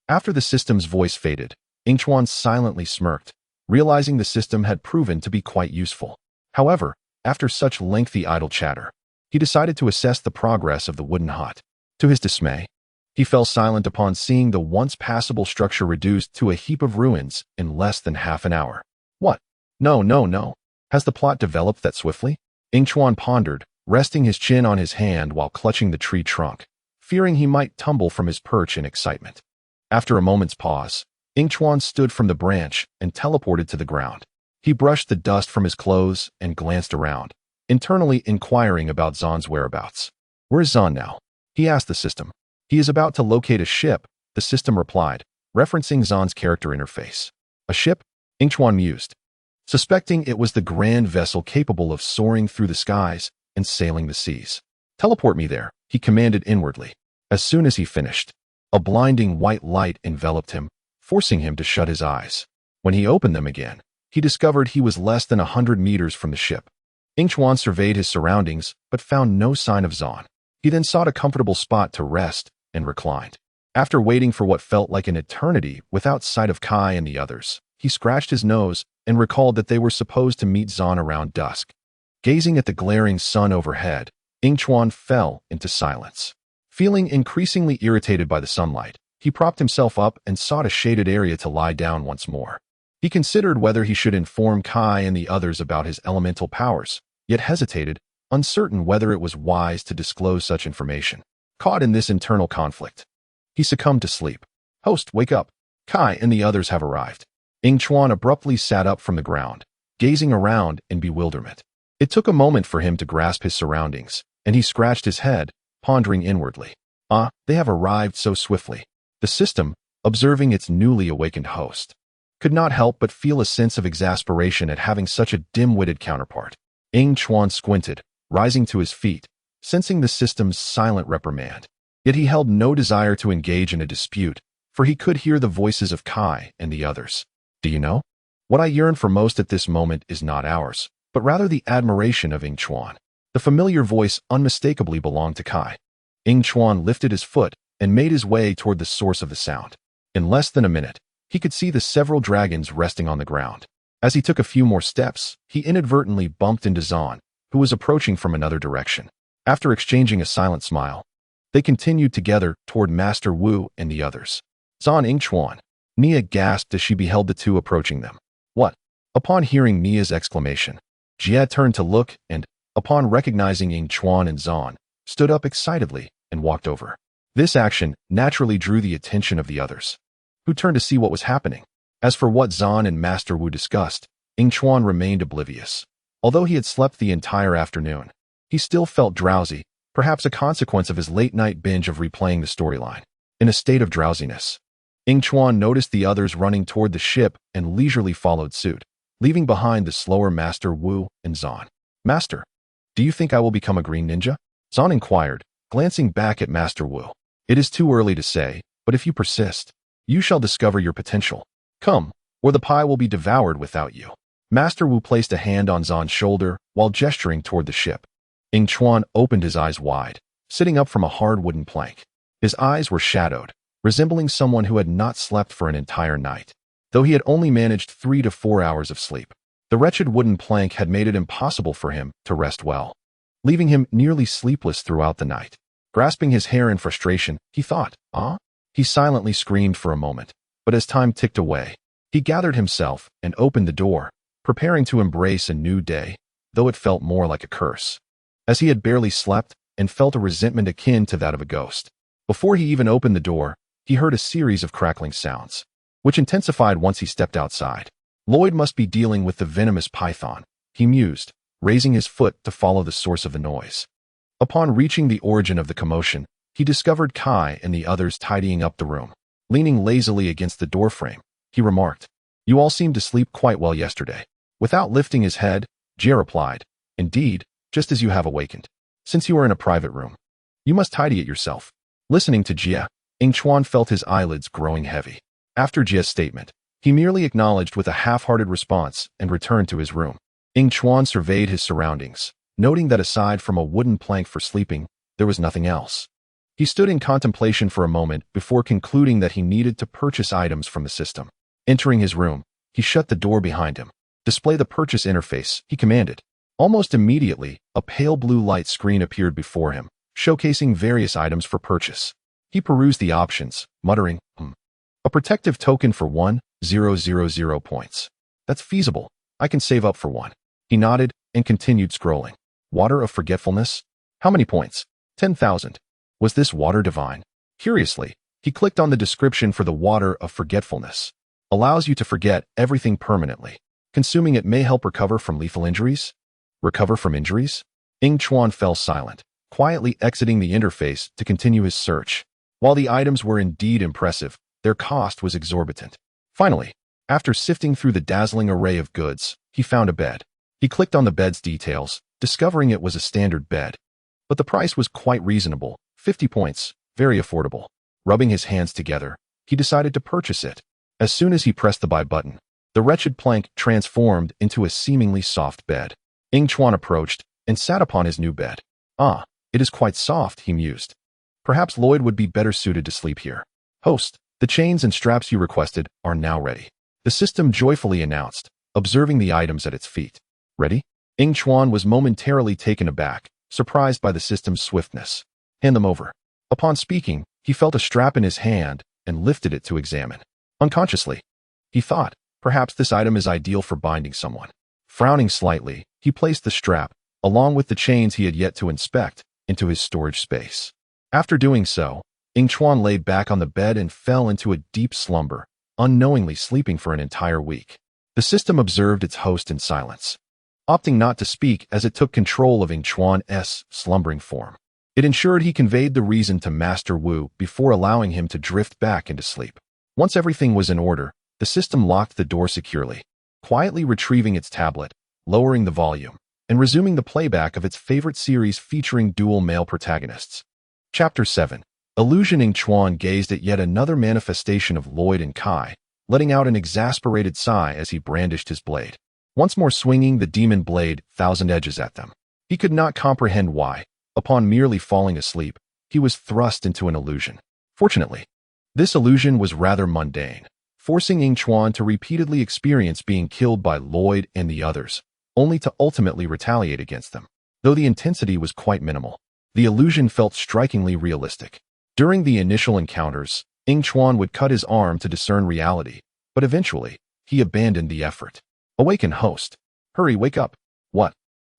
After the system's voice faded, Yingchuan silently smirked, realizing the system had proven to be quite useful. However, after such lengthy idle chatter, he decided to assess the progress of the wooden hut. To his dismay, he fell silent upon seeing the once passable structure reduced to a heap of ruins in less than half an hour. What? No. Has the plot developed that swiftly? Yingchuan pondered, resting his chin on his hand while clutching the tree trunk, fearing he might tumble from his perch in excitement. After a moment's pause, Yingchuan stood from the branch and teleported to the ground. He brushed the dust from his clothes and glanced around, internally inquiring about Zan's whereabouts. Where is Zan now? He asked the system. He is about to locate a ship, the system replied, referencing Zan's character interface. A ship? Yingchuan mused, suspecting it was the grand vessel capable of soaring through the skies and sailing the seas. Teleport me there, he commanded inwardly. As soon as he finished, a blinding white light enveloped him, forcing him to shut his eyes. When he opened them again, he discovered he was less than 100 meters from the ship. Yingchuan surveyed his surroundings, but found no sign of Zan. He then sought a comfortable spot to rest and reclined. After waiting for what felt like an eternity without sight of Kai and the others, he scratched his nose and recalled that they were supposed to meet Zan around dusk. Gazing at the glaring sun overhead, Yingchuan fell into silence. Feeling increasingly irritated by the sunlight, he propped himself up and sought a shaded area to lie down once more. He considered whether he should inform Kai and the others about his elemental powers, yet hesitated, uncertain whether it was wise to disclose such information. Caught in this internal conflict, he succumbed to sleep. Host, wake up. Kai and the others have arrived. Yingchuan abruptly sat up from the ground, gazing around in bewilderment. It took a moment for him to grasp his surroundings, and he scratched his head, pondering inwardly. They have arrived so swiftly. The system, observing its newly awakened host, could not help but feel a sense of exasperation at having such a dim-witted counterpart. Yingchuan squinted, rising to his feet, sensing the system's silent reprimand. Yet he held no desire to engage in a dispute, for he could hear the voices of Kai and the others. Do you know? What I yearn for most at this moment is not ours, but rather the admiration of Yingchuan. The familiar voice unmistakably belonged to Kai. Yingchuan lifted his foot and made his way toward the source of the sound. In less than a minute, he could see the several dragons resting on the ground. As he took a few more steps, he inadvertently bumped into Zan, who was approaching from another direction. After exchanging a silent smile, they continued together toward Master Wu and the others. Zan, Yingchuan. Nia gasped as she beheld the two approaching them. What? Upon hearing Nia's exclamation, Jia turned to look and, upon recognizing Yingchuan and Zan, stood up excitedly and walked over. This action naturally drew the attention of the others, who turned to see what was happening. As for what Zan and Master Wu discussed, Yingchuan remained oblivious. Although he had slept the entire afternoon, he still felt drowsy, perhaps a consequence of his late-night binge of replaying the storyline. In a state of drowsiness, Yingchuan noticed the others running toward the ship and leisurely followed suit, leaving behind the slower Master Wu and Zan. Master, do you think I will become a green ninja? Zan inquired, glancing back at Master Wu. It is too early to say, but if you persist, you shall discover your potential. Come, or the pie will be devoured without you. Master Wu placed a hand on Zan's shoulder while gesturing toward the ship. Yingchuan opened his eyes wide, sitting up from a hard wooden plank. His eyes were shadowed, resembling someone who had not slept for an entire night, though he had only managed 3 to 4 hours of sleep. The wretched wooden plank had made it impossible for him to rest well, leaving him nearly sleepless throughout the night. Grasping his hair in frustration, he thought, He silently screamed for a moment, but as time ticked away, he gathered himself and opened the door, preparing to embrace a new day, though it felt more like a curse, as he had barely slept and felt a resentment akin to that of a ghost. Before he even opened the door, he heard a series of crackling sounds, which intensified once he stepped outside. Lloyd must be dealing with the venomous python, he mused, raising his foot to follow the source of the noise. Upon reaching the origin of the commotion, he discovered Kai and the others tidying up the room. Leaning lazily against the doorframe, he remarked. You all seemed to sleep quite well yesterday. Without lifting his head, Jia replied, Indeed, just as you have awakened. Since you are in a private room, you must tidy it yourself. Listening to Jia, Yingchuan felt his eyelids growing heavy. After Jia's statement, he merely acknowledged with a half-hearted response and returned to his room. Yingchuan surveyed his surroundings, noting that aside from a wooden plank for sleeping, there was nothing else. He stood in contemplation for a moment before concluding that he needed to purchase items from the system. Entering his room, he shut the door behind him. Display the purchase interface, he commanded. Almost immediately, a pale blue light screen appeared before him, showcasing various items for purchase. He perused the options, muttering, A protective token for 1,000 points. That's feasible. I can save up for one. He nodded and continued scrolling. Water of Forgetfulness? How many points? 10,000. Was this water divine? Curiously, he clicked on the description for the Water of Forgetfulness. Allows you to forget everything permanently. Consuming it may help recover from lethal injuries? Recover from injuries? Yingchuan fell silent, quietly exiting the interface to continue his search. While the items were indeed impressive, their cost was exorbitant. Finally, after sifting through the dazzling array of goods, he found a bed. He clicked on the bed's details, discovering it was a standard bed. But the price was quite reasonable, 50 points, very affordable. Rubbing his hands together, he decided to purchase it. As soon as he pressed the buy button, the wretched plank transformed into a seemingly soft bed. Yingchuan approached and sat upon his new bed. Ah, it is quite soft, he mused. Perhaps Lloyd would be better suited to sleep here. Host, the chains and straps you requested are now ready. The system joyfully announced, observing the items at its feet. Ready? Yingchuan was momentarily taken aback, surprised by the system's swiftness. Hand them over. Upon speaking, he felt a strap in his hand and lifted it to examine. Unconsciously, he thought, perhaps this item is ideal for binding someone. Frowning slightly, he placed the strap, along with the chains he had yet to inspect, into his storage space. After doing so, Yingchuan lay back on the bed and fell into a deep slumber, unknowingly sleeping for an entire week. The system observed its host in silence, opting not to speak as it took control of Yingchuan's slumbering form. It ensured he conveyed the reason to Master Wu before allowing him to drift back into sleep. Once everything was in order, the system locked the door securely, quietly retrieving its tablet, lowering the volume, and resuming the playback of its favorite series featuring dual male protagonists. Chapter 7. Illusion. Yingchuan gazed at yet another manifestation of Lloyd and Kai, letting out an exasperated sigh as he brandished his blade, once more swinging the demon blade 1,000 edges at them. He could not comprehend why, upon merely falling asleep, he was thrust into an illusion. Fortunately, this illusion was rather mundane, forcing Yingchuan to repeatedly experience being killed by Lloyd and the others, only to ultimately retaliate against them. Though the intensity was quite minimal, the illusion felt strikingly realistic. During the initial encounters, Yingchuan would cut his arm to discern reality, but eventually, he abandoned the effort. Awaken, host. Hurry, wake up. What?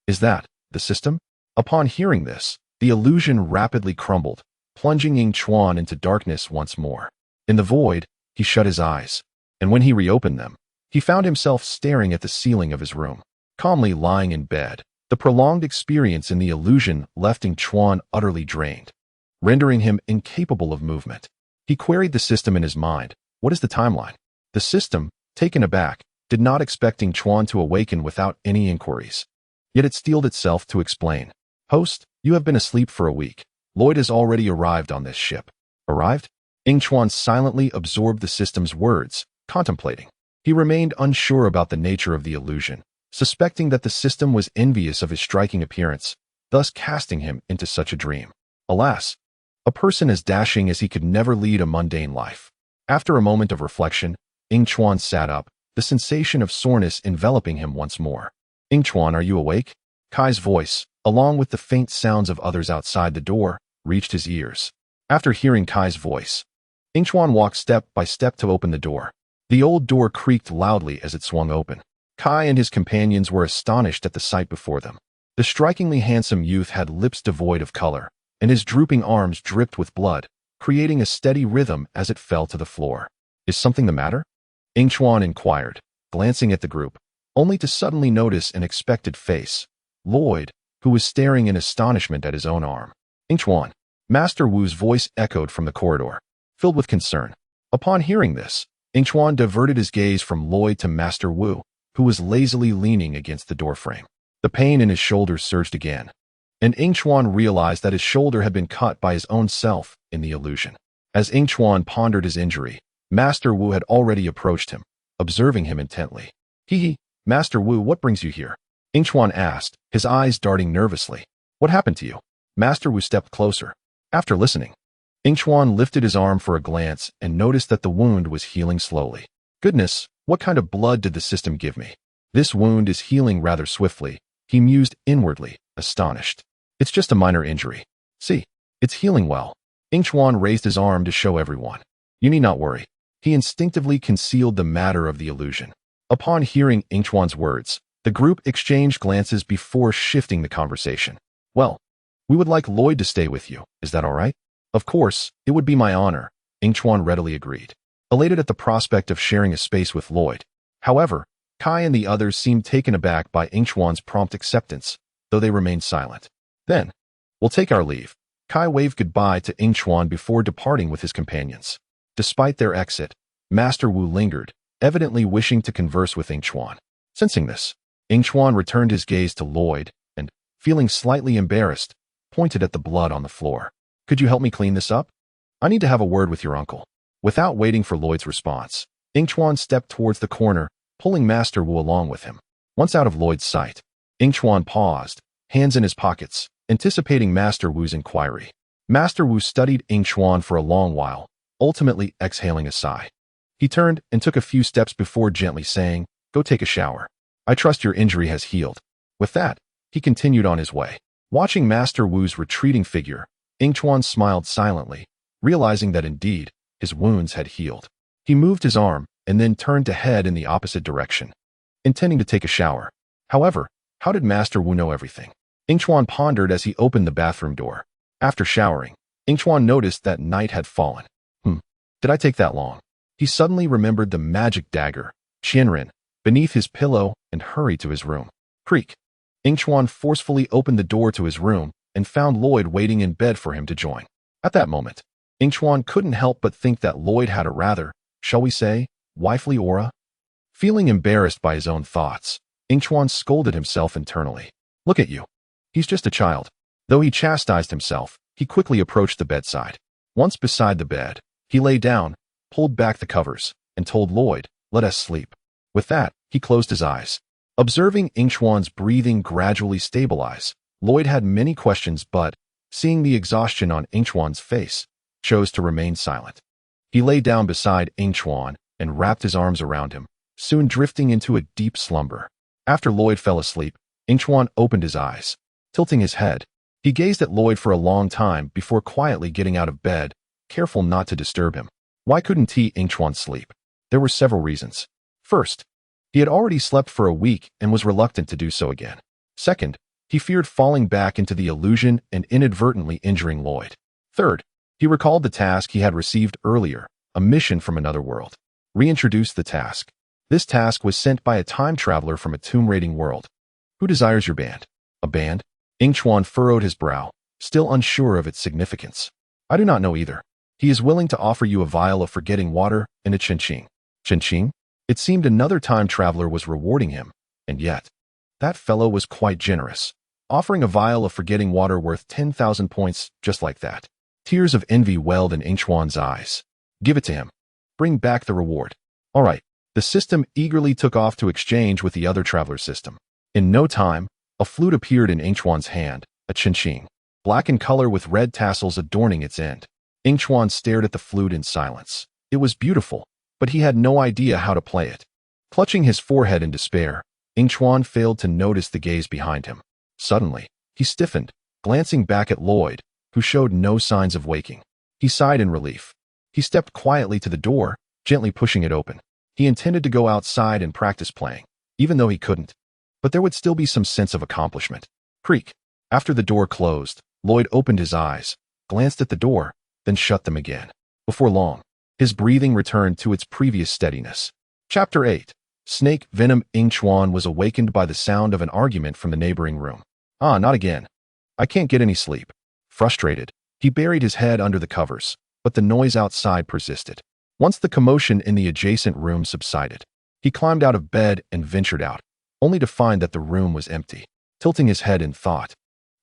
Is that the system? Upon hearing this, the illusion rapidly crumbled, plunging Yingchuan into darkness once more. In the void, he shut his eyes, and when he reopened them, he found himself staring at the ceiling of his room. Calmly lying in bed, the prolonged experience in the illusion left Yingchuan utterly drained, rendering him incapable of movement. He queried the system in his mind. What is the timeline? The system, taken aback, did not expect Yingchuan to awaken without any inquiries. Yet it steeled itself to explain. Host, you have been asleep for a week. Lloyd has already arrived on this ship. Arrived? Yingchuan silently absorbed the system's words, contemplating. He remained unsure about the nature of the illusion, suspecting that the system was envious of his striking appearance, thus casting him into such a dream. Alas, a person as dashing as he could never lead a mundane life. After a moment of reflection, Yingchuan sat up, the sensation of soreness enveloping him once more. Yingchuan, are you awake? Kai's voice, along with the faint sounds of others outside the door, reached his ears. After hearing Kai's voice, Yingchuan walked step by step to open the door. The old door creaked loudly as it swung open. Kai and his companions were astonished at the sight before them. The strikingly handsome youth had lips devoid of color, and his drooping arms dripped with blood, creating a steady rhythm as it fell to the floor. Is something the matter? Yingchuan inquired, glancing at the group, only to suddenly notice an expected face. Lloyd, who was staring in astonishment at his own arm. Yingchuan. Master Wu's voice echoed from the corridor, filled with concern. Upon hearing this, Yingchuan diverted his gaze from Lloyd to Master Wu, who was lazily leaning against the doorframe. The pain in his shoulders surged again, and Yingchuan realized that his shoulder had been cut by his own self in the illusion. As Yingchuan pondered his injury, Master Wu had already approached him, observing him intently. Master Wu, what brings you here? Yingchuan asked, his eyes darting nervously. What happened to you? Master Wu stepped closer. After listening, Yingchuan lifted his arm for a glance and noticed that the wound was healing slowly. Goodness, what kind of blood did the system give me? This wound is healing rather swiftly, he mused inwardly, astonished. It's just a minor injury. See, it's healing well. Yingchuan raised his arm to show everyone. You need not worry. He instinctively concealed the matter of the illusion. Upon hearing Yingchuan's words, the group exchanged glances before shifting the conversation. Well, we would like Lloyd to stay with you. Is that all right? Of course, it would be my honor, Yingchuan readily agreed, elated at the prospect of sharing a space with Lloyd. However, Kai and the others seemed taken aback by Yingchuan's prompt acceptance, though they remained silent. Then, we'll take our leave. Kai waved goodbye to Yingchuan before departing with his companions. Despite their exit, Master Wu lingered, evidently wishing to converse with Yingchuan. Sensing this, Yingchuan returned his gaze to Lloyd and, feeling slightly embarrassed, pointed at the blood on the floor. Could you help me clean this up? I need to have a word with your uncle. Without waiting for Lloyd's response, Yingchuan stepped towards the corner, pulling Master Wu along with him. Once out of Lloyd's sight, Yingchuan paused, hands in his pockets, anticipating Master Wu's inquiry. Master Wu studied Yingchuan for a long while, ultimately exhaling a sigh. He turned and took a few steps before gently saying, Go take a shower. I trust your injury has healed. With that, he continued on his way. Watching Master Wu's retreating figure, Yingchuan smiled silently, realizing that indeed, his wounds had healed. He moved his arm and then turned to head in the opposite direction, intending to take a shower. However, how did Master Wu know everything? Yingchuan pondered as he opened the bathroom door. After showering, Yingchuan noticed that night had fallen. Did I take that long? He suddenly remembered the magic dagger, Qianren, beneath his pillow and hurried to his room. Creak. Yingchuan forcefully opened the door to his room and found Lloyd waiting in bed for him to join. At that moment, Yingchuan couldn't help but think that Lloyd had a rather, shall we say, wifely aura. Feeling embarrassed by his own thoughts, Yingchuan scolded himself internally. Look at you. He's just a child. Though he chastised himself, he quickly approached the bedside. Once beside the bed, he lay down, pulled back the covers, and told Lloyd, Let us sleep. With that, he closed his eyes. Observing Yingchuan's breathing gradually stabilize, Lloyd had many questions but, seeing the exhaustion on Yingchuan's face, chose to remain silent. He lay down beside Yingchuan and wrapped his arms around him, soon drifting into a deep slumber. After Lloyd fell asleep, Yingchuan opened his eyes. Tilting his head, he gazed at Lloyd for a long time before quietly getting out of bed, careful not to disturb him. Why couldn't Yingchuan sleep? There were several reasons. First, he had already slept for a week and was reluctant to do so again. Second, he feared falling back into the illusion and inadvertently injuring Lloyd. Third, he recalled the task he had received earlier, a mission from another world. Reintroduce the task. This task was sent by a time traveler from a tomb-raiding world. Who desires your band? A band? Yingchuan furrowed his brow, still unsure of its significance. I do not know either. He is willing to offer you a vial of forgetting water and a chinching. Chinching? It seemed another time traveler was rewarding him, and yet, that fellow was quite generous, offering a vial of forgetting water worth 10,000 points just like that. Tears of envy welled in Yingchuan's eyes. Give it to him. Bring back the reward. All right. The system eagerly took off to exchange with the other traveler system. In no time, a flute appeared in Yingchuan's hand, a chinching, black in color with red tassels adorning its end. Yingchuan stared at the flute in silence. It was beautiful, but he had no idea how to play it. Clutching his forehead in despair, Yingchuan failed to notice the gaze behind him. Suddenly, he stiffened, glancing back at Lloyd, who showed no signs of waking. He sighed in relief. He stepped quietly to the door, gently pushing it open. He intended to go outside and practice playing, even though he couldn't. But there would still be some sense of accomplishment. Creak. After the door closed, Lloyd opened his eyes, glanced at the door, then shut them again. Before long, his breathing returned to its previous steadiness. Chapter 8. Snake Venom. Yingchuan was awakened by the sound of an argument from the neighboring room. Ah, not again. I can't get any sleep. Frustrated, he buried his head under the covers, but the noise outside persisted. Once the commotion in the adjacent room subsided, he climbed out of bed and ventured out, only to find that the room was empty. Tilting his head in thought,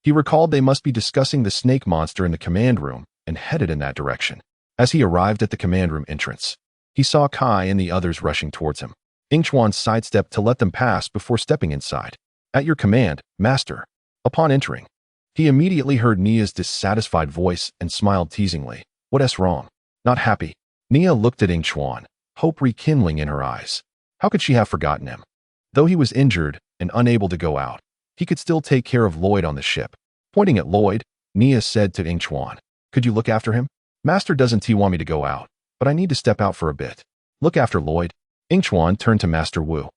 he recalled they must be discussing the snake monster in the command room and headed in that direction. As he arrived at the command room entrance, he saw Kai and the others rushing towards him. Yingchuan sidestepped to let them pass before stepping inside. "At your command, master." Upon entering, he immediately heard Nia's dissatisfied voice and smiled teasingly. "What's wrong?" "Not happy." Nia looked at Yingchuan, hope rekindling in her eyes. How could she have forgotten him? Though he was injured and unable to go out, he could still take care of Lloyd on the ship. Pointing at Lloyd, Nia said to Yingchuan, "Could you look after him? Master doesn't want me to go out, but I need to step out for a bit. Look after Lloyd." Yingchuan turned to Master Wu.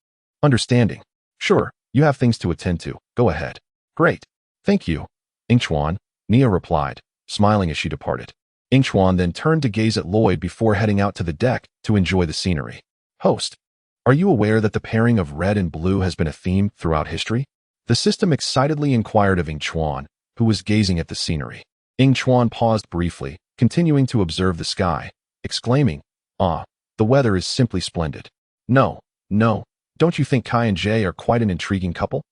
Understanding. "Sure, you have things to attend to. Go ahead." "Great. Thank you, Yingchuan," Nia replied, smiling as she departed. Yingchuan then turned to gaze at Lloyd before heading out to the deck to enjoy the scenery. "Host, are you aware that the pairing of red and blue has been a theme throughout history?" The system excitedly inquired of Yingchuan, who was gazing at the scenery. Yingchuan paused briefly, continuing to observe the sky, exclaiming, "Ah, the weather is simply splendid." No, don't you think Kai and Jay are quite an intriguing couple?"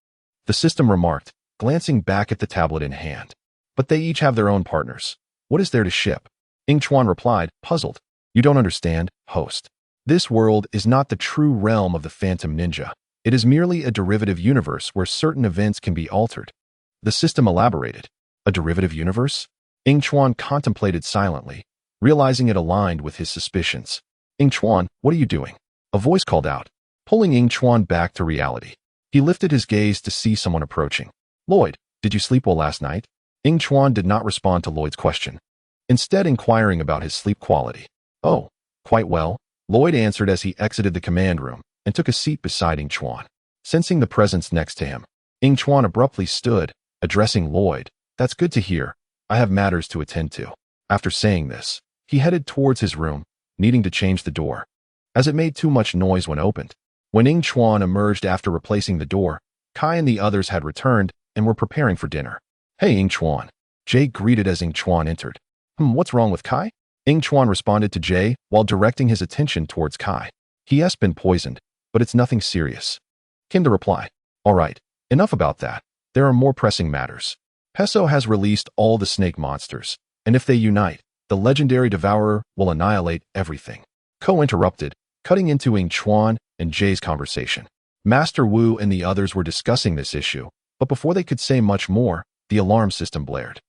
The system remarked, glancing back at the tablet in hand. "But they each have their own partners. What is there to ship?" Yingchuan replied, puzzled. "You don't understand, host. This world is not the true realm of the Phantom Ninja. It is merely a derivative universe where certain events can be altered." The system elaborated. "A derivative universe?" Yingchuan contemplated silently, realizing it aligned with his suspicions. "Yingchuan, what are you doing?" A voice called out, pulling Yingchuan back to reality. He lifted his gaze to see someone approaching. "Lloyd, did you sleep well last night?" Yingchuan did not respond to Lloyd's question, instead inquiring about his sleep quality. "Oh, quite well," Lloyd answered as he exited the command room and took a seat beside Yingchuan. Sensing the presence next to him, Yingchuan abruptly stood, addressing Lloyd. "That's good to hear. I have matters to attend to." After saying this, he headed towards his room, needing to change the door, as it made too much noise when opened. When Yingchuan emerged after replacing the door, Kai and the others had returned and were preparing for dinner. "Hey, Yingchuan." Jay greeted as Yingchuan entered. What's wrong with Kai?" Yingchuan responded to Jay while directing his attention towards Kai. "He has been poisoned, but it's nothing serious," came the reply. "All right, enough about that. There are more pressing matters. Peso has released all the snake monsters, and if they unite, the legendary devourer will annihilate everything." Ko interrupted, cutting into Yingchuan and Jay's conversation. Master Wu and the others were discussing this issue, but before they could say much more, the alarm system blared.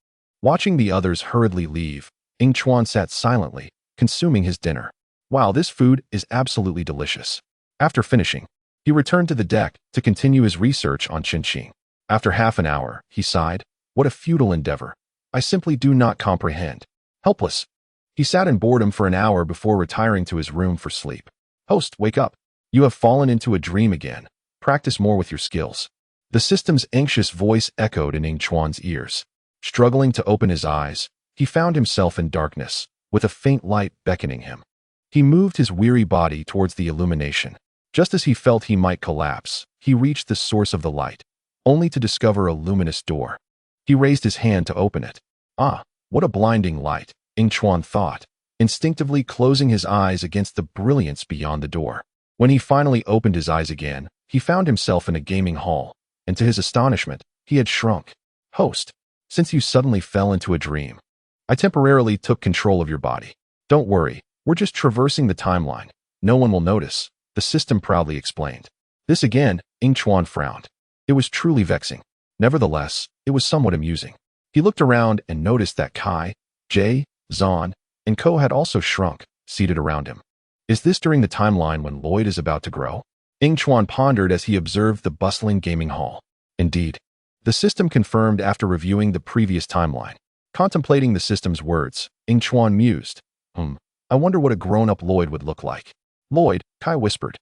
Watching the others hurriedly leave, Yingchuan sat silently, consuming his dinner. "Wow, this food is absolutely delicious." After finishing, he returned to the deck to continue his research on Qinqing. After half an hour, he sighed, "What a futile endeavor. I simply do not comprehend." Helpless, he sat in boredom for an hour before retiring to his room for sleep. "Host, wake up. You have fallen into a dream again. Practice more with your skills." The system's anxious voice echoed in Yingchuan's ears. Struggling to open his eyes, he found himself in darkness, with a faint light beckoning him. He moved his weary body towards the illumination. Just as he felt he might collapse, he reached the source of the light, only to discover a luminous door. He raised his hand to open it. "Ah, what a blinding light," Yingchuan thought, instinctively closing his eyes against the brilliance beyond the door. When he finally opened his eyes again, he found himself in a gaming hall, and to his astonishment, he had shrunk. "Host, since you suddenly fell into a dream, I temporarily took control of your body. Don't worry, we're just traversing the timeline. No one will notice," the system proudly explained. This again, Yingchuan frowned. It was truly vexing. Nevertheless, it was somewhat amusing. He looked around and noticed that Kai, Jay, Zan, and Ko had also shrunk, seated around him. Is this during the timeline when Lloyd is about to grow? Yingchuan pondered as he observed the bustling gaming hall. Indeed, the system confirmed after reviewing the previous timeline. Contemplating the system's words, Yingchuan mused, I wonder what a grown-up Lloyd would look like." "Lloyd," Kai whispered.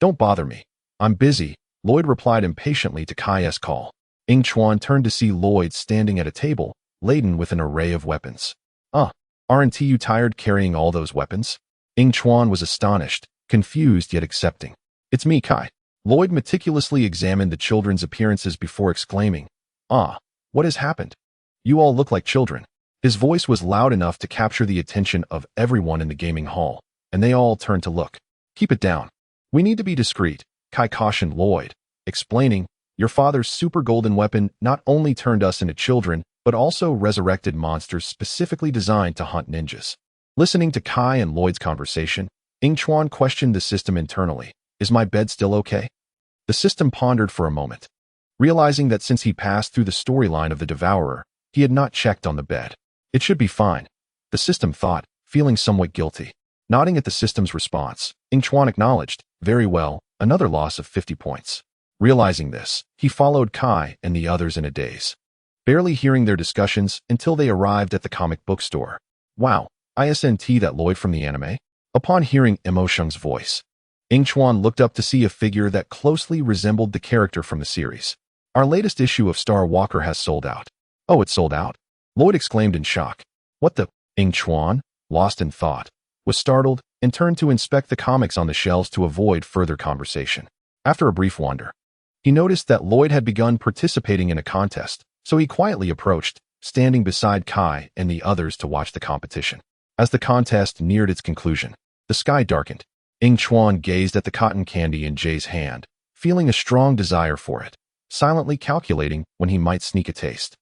"Don't bother me. I'm busy," Lloyd replied impatiently to Kai's call. Yingchuan turned to see Lloyd standing at a table, laden with an array of weapons. Aren't you tired carrying all those weapons?" Yingchuan was astonished, confused yet accepting. "It's me, Kai." Lloyd meticulously examined the children's appearances before exclaiming, "What has happened? You all look like children." His voice was loud enough to capture the attention of everyone in the gaming hall, and they all turned to look. Keep it down. We need to be discreet, Kai cautioned Lloyd, explaining, your father's super golden weapon not only turned us into children, but also resurrected monsters specifically designed to hunt ninjas. Listening to Kai and Lloyd's conversation, Yingchuan questioned the system internally. Is my bed still okay? The system pondered for a moment, realizing that since he passed through the storyline of the Devourer, he had not checked on the bed. It should be fine, the system thought, feeling somewhat guilty. Nodding at the system's response, Yingchuan acknowledged, very well, another loss of 50 points. Realizing this, he followed Kai and the others in a daze, barely hearing their discussions until they arrived at the comic book store. Wow, isn't that Lloyd from the anime? Upon hearing Imo Shung's voice, Yingchuan looked up to see a figure that closely resembled the character from the series. Our latest issue of Star Walker has sold out. Oh, it sold out? Lloyd exclaimed in shock. What the? Yingchuan, lost in thought, was startled and turned to inspect the comics on the shelves to avoid further conversation. After a brief wonder, he noticed that Lloyd had begun participating in a contest, so he quietly approached, standing beside Kai and the others to watch the competition. As the contest neared its conclusion, the sky darkened. Yingchuan gazed at the cotton candy in Jay's hand, feeling a strong desire for it, silently calculating when he might sneak a taste.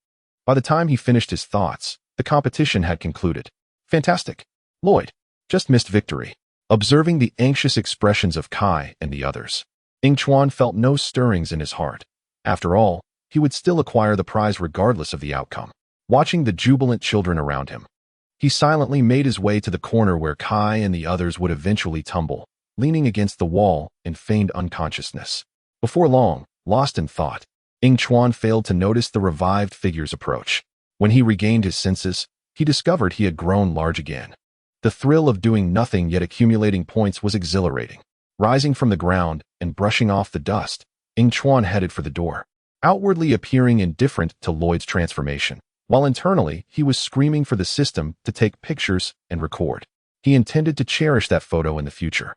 By the time he finished his thoughts, the competition had concluded. Fantastic! Lloyd just missed victory. Observing the anxious expressions of Kai and the others, Yingchuan felt no stirrings in his heart. After all, he would still acquire the prize regardless of the outcome. Watching the jubilant children around him, he silently made his way to the corner where Kai and the others would eventually tumble, leaning against the wall in feigned unconsciousness. Before long, lost in thought, Yingchuan failed to notice the revived figure's approach. When he regained his senses, he discovered he had grown large again. The thrill of doing nothing yet accumulating points was exhilarating. Rising from the ground and brushing off the dust, Yingchuan headed for the door, outwardly appearing indifferent to Lloyd's transformation, while internally he was screaming for the system to take pictures and record. He intended to cherish that photo in the future,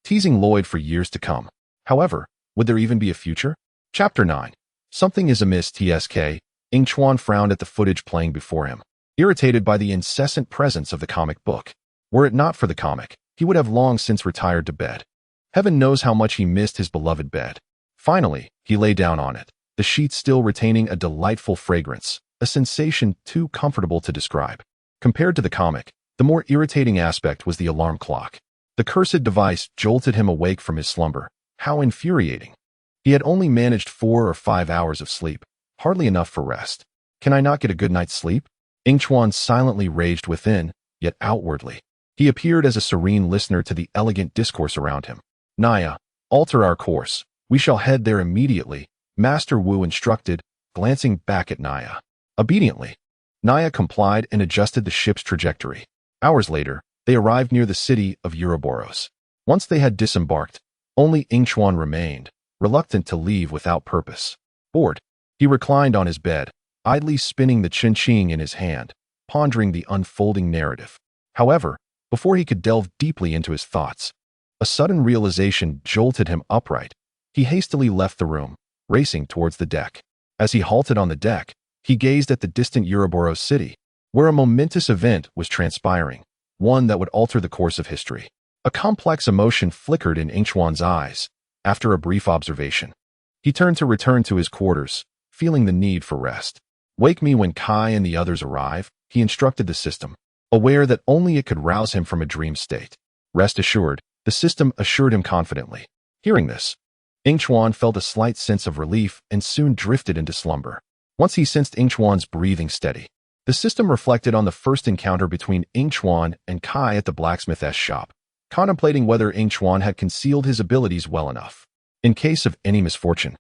teasing Lloyd for years to come. However, would there even be a future? Chapter 9. Something is amiss. TSK. Yingchuan frowned at the footage playing before him, irritated by the incessant presence of the comic book. Were it not for the comic, he would have long since retired to bed. Heaven knows how much he missed his beloved bed. Finally, he lay down on it, the sheets still retaining a delightful fragrance, a sensation too comfortable to describe. Compared to the comic, the more irritating aspect was the alarm clock. The cursed device jolted him awake from his slumber. How infuriating. He had only managed 4 or 5 hours of sleep, hardly enough for rest. Can I not get a good night's sleep? Yingchuan silently raged within, yet outwardly he appeared as a serene listener to the elegant discourse around him. Naya, alter our course. We shall head there immediately, Master Wu instructed, glancing back at Naya. Obediently, Naya complied and adjusted the ship's trajectory. Hours later, they arrived near the city of Ouroboros. Once they had disembarked, only Yingchuan remained, reluctant to leave without purpose. Bored, he reclined on his bed, idly spinning the chin-ching in his hand, pondering the unfolding narrative. However, before he could delve deeply into his thoughts, a sudden realization jolted him upright. He hastily left the room, racing towards the deck. As he halted on the deck, he gazed at the distant Ouroboros city, where a momentous event was transpiring, one that would alter the course of history. A complex emotion flickered in Yingchuan's eyes. After a brief observation, he turned to return to his quarters, feeling the need for rest. Wake me when Kai and the others arrive, he instructed the system, aware that only it could rouse him from a dream state. Rest assured, the system assured him confidently. Hearing this, Yingchuan felt a slight sense of relief and soon drifted into slumber. Once he sensed Yingchuan's breathing steady, the system reflected on the first encounter between Yingchuan and Kai at the blacksmith's shop, contemplating whether Yingchuan had concealed his abilities well enough. In case of any misfortune,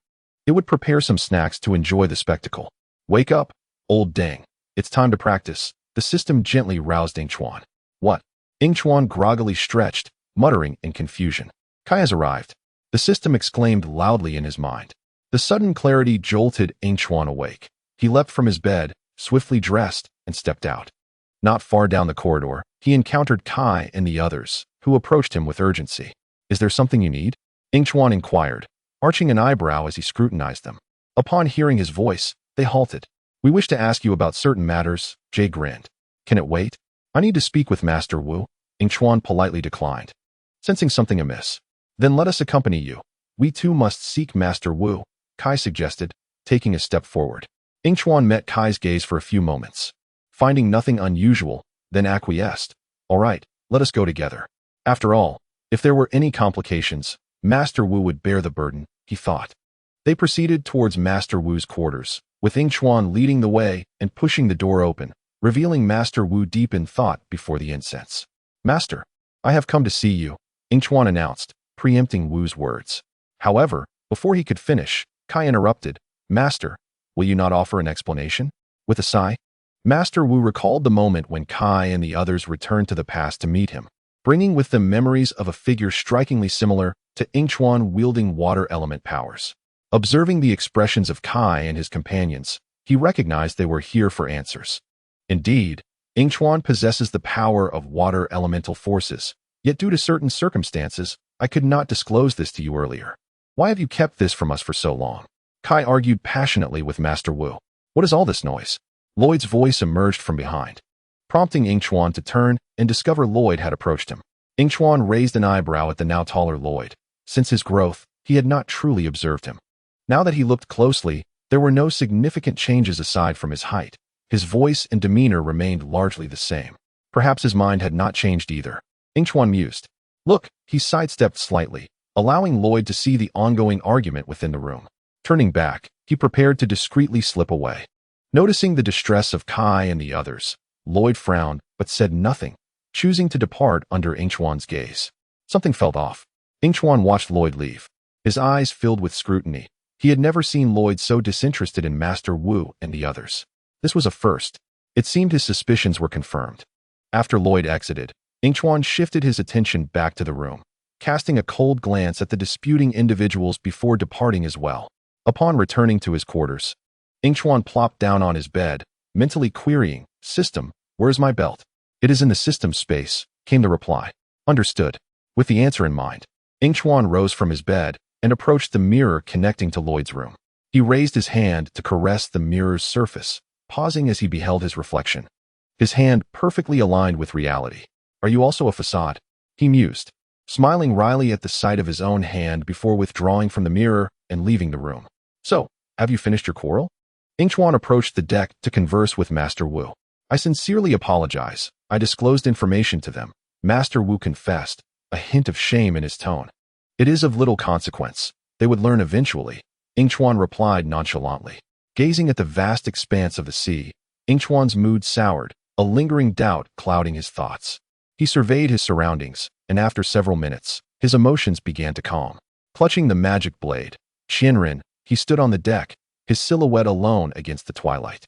it would prepare some snacks to enjoy the spectacle. Wake up, old dang. It's time to practice. The system gently roused Yingchuan. What? Yingchuan groggily stretched, muttering in confusion. Kai has arrived. The system exclaimed loudly in his mind. The sudden clarity jolted Yingchuan awake. He leapt from his bed, swiftly dressed, and stepped out. Not far down the corridor, he encountered Kai and the others, who approached him with urgency. Is there something you need? Yingchuan inquired, arching an eyebrow as he scrutinized them. Upon hearing his voice, they halted. We wish to ask you about certain matters, Jay grinned. Can it wait? I need to speak with Master Wu. Yingchuan politely declined. sensing something amiss. Then let us accompany you. We too must seek Master Wu, Kai suggested, taking a step forward. Yingchuan met Kai's gaze for a few moments, finding nothing unusual, then acquiesced. All right, let us go together. After all, if there were any complications, Master Wu would bear the burden, he thought. They proceeded towards Master Wu's quarters, with Yingchuan leading the way and pushing the door open, revealing Master Wu deep in thought before the incense. Master, I have come to see you, Yingchuan announced, preempting Wu's words. However, before he could finish, Kai interrupted. Master, will you not offer an explanation? With a sigh, Master Wu recalled the moment when Kai and the others returned to the past to meet him, bringing with them memories of a figure strikingly similar to Yingchuan wielding water element powers. Observing the expressions of Kai and his companions, he recognized they were here for answers. Indeed, Yingchuan possesses the power of water elemental forces, yet due to certain circumstances, I could not disclose this to you earlier. Why have you kept this from us for so long? Kai argued passionately with Master Wu. What is all this noise? Lloyd's voice emerged from behind, prompting Yingchuan to turn and discover Lloyd had approached him. Yingchuan raised an eyebrow at the now taller Lloyd. Since his growth, he had not truly observed him. Now that he looked closely, there were no significant changes aside from his height. His voice and demeanor remained largely the same. Perhaps his mind had not changed either. Yingchuan mused. Look, he sidestepped slightly, allowing Lloyd to see the ongoing argument within the room. Turning back, he prepared to discreetly slip away. Noticing the distress of Kai and the others, Lloyd frowned but said nothing, choosing to depart under Yingchuan's gaze. Something felt off. Yingchuan watched Lloyd leave, his eyes filled with scrutiny. He had never seen Lloyd so disinterested in Master Wu and the others. This was a first. It seemed his suspicions were confirmed. After Lloyd exited, Yingchuan shifted his attention back to the room, casting a cold glance at the disputing individuals before departing as well. Upon returning to his quarters, Yingchuan plopped down on his bed, mentally querying, System, where's my belt? It is in the system space, came the reply. Understood. With the answer in mind, Yingchuan rose from his bed and approached the mirror connecting to Lloyd's room. He raised his hand to caress the mirror's surface, pausing as he beheld his reflection. His hand perfectly aligned with reality. Are you also a facade? He mused, smiling wryly at the sight of his own hand before withdrawing from the mirror and leaving the room. So, have you finished your quarrel? Yingchuan approached the deck to converse with Master Wu. I sincerely apologize. I disclosed information to them. Master Wu confessed, a hint of shame in his tone. It is of little consequence. They would learn eventually, Yingchuan replied nonchalantly. Gazing at the vast expanse of the sea, Yingchuan's mood soured, a lingering doubt clouding his thoughts. He surveyed his surroundings, and after several minutes, his emotions began to calm. Clutching the magic blade, Qianren, he stood on the deck, his silhouette alone against the twilight.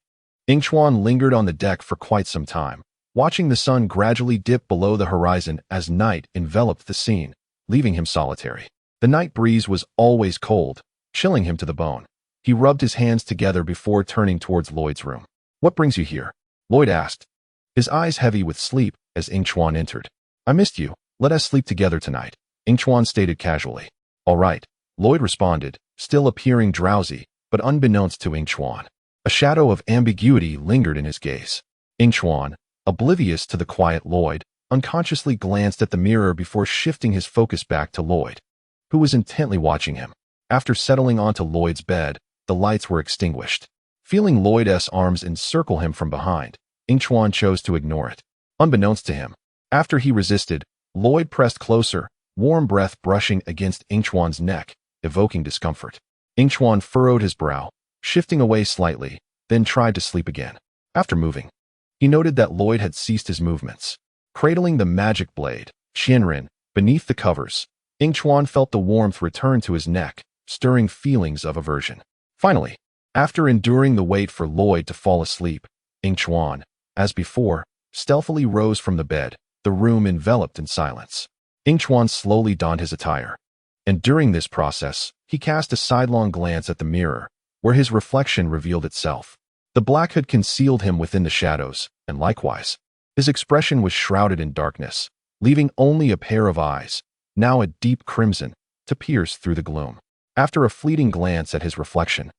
Yingchuan lingered on the deck for quite some time, watching the sun gradually dip below the horizon as night enveloped the scene, leaving him solitary. The night breeze was always cold, chilling him to the bone. He rubbed his hands together before turning towards Lloyd's room. What brings you here? Lloyd asked, his eyes heavy with sleep as Yingchuan entered. I missed you. Let us sleep together tonight, Yingchuan stated casually. All right, Lloyd responded, still appearing drowsy, but unbeknownst to Yingchuan. A shadow of ambiguity lingered in his gaze. Yingchuan, oblivious to the quiet Lloyd, unconsciously glanced at the mirror before shifting his focus back to Lloyd, who was intently watching him. After settling onto Lloyd's bed, the lights were extinguished. Feeling Lloyd's arms encircle him from behind, Yingchuan chose to ignore it. Unbeknownst to him, after he resisted, Lloyd pressed closer, warm breath brushing against Yingchuan's neck, evoking discomfort. Yingchuan furrowed his brow, shifting away slightly, then tried to sleep again. After moving, he noted that Lloyd had ceased his movements. Cradling the magic blade, Qianren, beneath the covers, Yingchuan felt the warmth return to his neck, stirring feelings of aversion. Finally, after enduring the wait for Lloyd to fall asleep, Yingchuan, as before, stealthily rose from the bed, the room enveloped in silence. Yingchuan slowly donned his attire, and during this process, he cast a sidelong glance at the mirror, where his reflection revealed itself. The black hood concealed him within the shadows, and likewise, his expression was shrouded in darkness, leaving only a pair of eyes, now a deep crimson, to pierce through the gloom. After a fleeting glance at his reflection,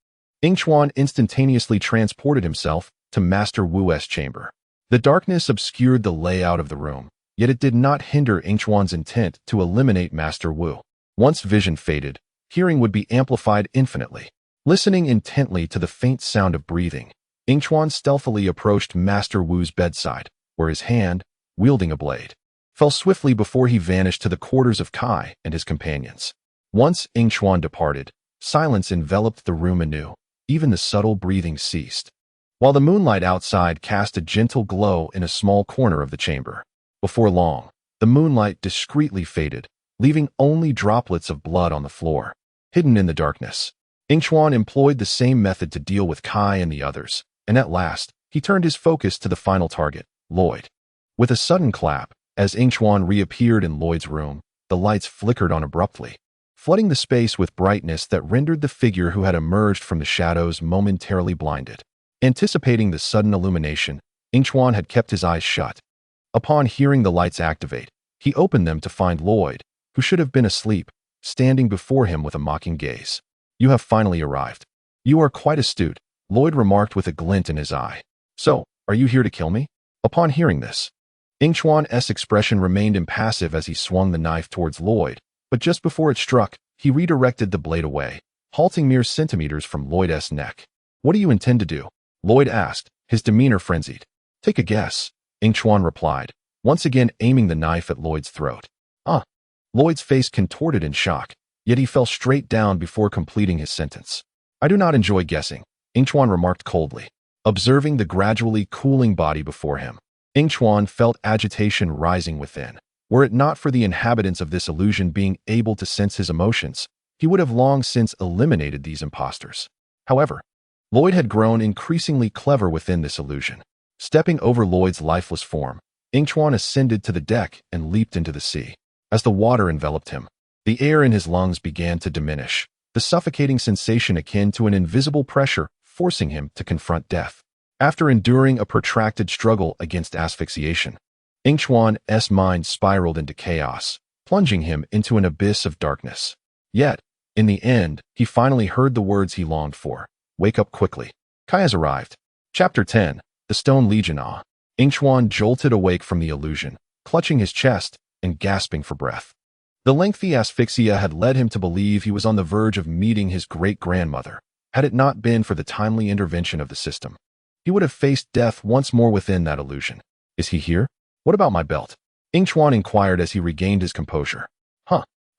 Yingchuan instantaneously transported himself to Master Wu's chamber. The darkness obscured the layout of the room, Yet it did not hinder Yingchuan's intent to eliminate Master Wu. Once vision faded, hearing would be amplified infinitely. Listening intently to the faint sound of breathing, Yingchuan stealthily approached Master Wu's bedside, where his hand, wielding a blade, fell swiftly before he vanished to the quarters of Kai and his companions. Once Yingchuan departed, silence enveloped the room anew. Even the subtle breathing ceased, while the moonlight outside cast a gentle glow in a small corner of the chamber. Before long, the moonlight discreetly faded, leaving only droplets of blood on the floor. Hidden in the darkness, Yingchuan employed the same method to deal with Kai and the others, and at last, he turned his focus to the final target, Lloyd. With a sudden clap, as Yingchuan reappeared in Lloyd's room, the lights flickered on abruptly, flooding the space with brightness that rendered the figure who had emerged from the shadows momentarily blinded. Anticipating the sudden illumination, Yingchuan had kept his eyes shut. Upon hearing the lights activate, he opened them to find Lloyd, who should have been asleep, standing before him with a mocking gaze. "You have finally arrived. You are quite astute," Lloyd remarked with a glint in his eye. "So, are you here to kill me?" Upon hearing this, Yingchuan's expression remained impassive as he swung the knife towards Lloyd, but just before it struck, he redirected the blade away, halting mere centimeters from Lloyd's neck. "What do you intend to do?" Lloyd asked, his demeanor frenzied. "Take a guess," Yingchuan replied, once again aiming the knife at Lloyd's throat. Lloyd's face contorted in shock, yet he fell straight down before completing his sentence. "I do not enjoy guessing," Yingchuan remarked coldly. Observing the gradually cooling body before him, Yingchuan felt agitation rising within. Were it not for the inhabitants of this illusion being able to sense his emotions, he would have long since eliminated these impostors. However, Lloyd had grown increasingly clever within this illusion. Stepping over Lloyd's lifeless form, Yingchuan ascended to the deck and leaped into the sea. As the water enveloped him, the air in his lungs began to diminish, the suffocating sensation akin to an invisible pressure forcing him to confront death. After enduring a protracted struggle against asphyxiation, Yingchuan's mind spiraled into chaos, plunging him into an abyss of darkness. Yet, in the end, he finally heard the words he longed for. "Wake up quickly. Kai has arrived." Chapter 10, The Stone Legion. Yingchuan jolted awake from the illusion, clutching his chest and gasping for breath. The lengthy asphyxia had led him to believe he was on the verge of meeting his great-grandmother. Had it not been for the timely intervention of the system, he would have faced death once more within that illusion. "Is he here? What about my belt?" Yingchuan inquired as he regained his composure.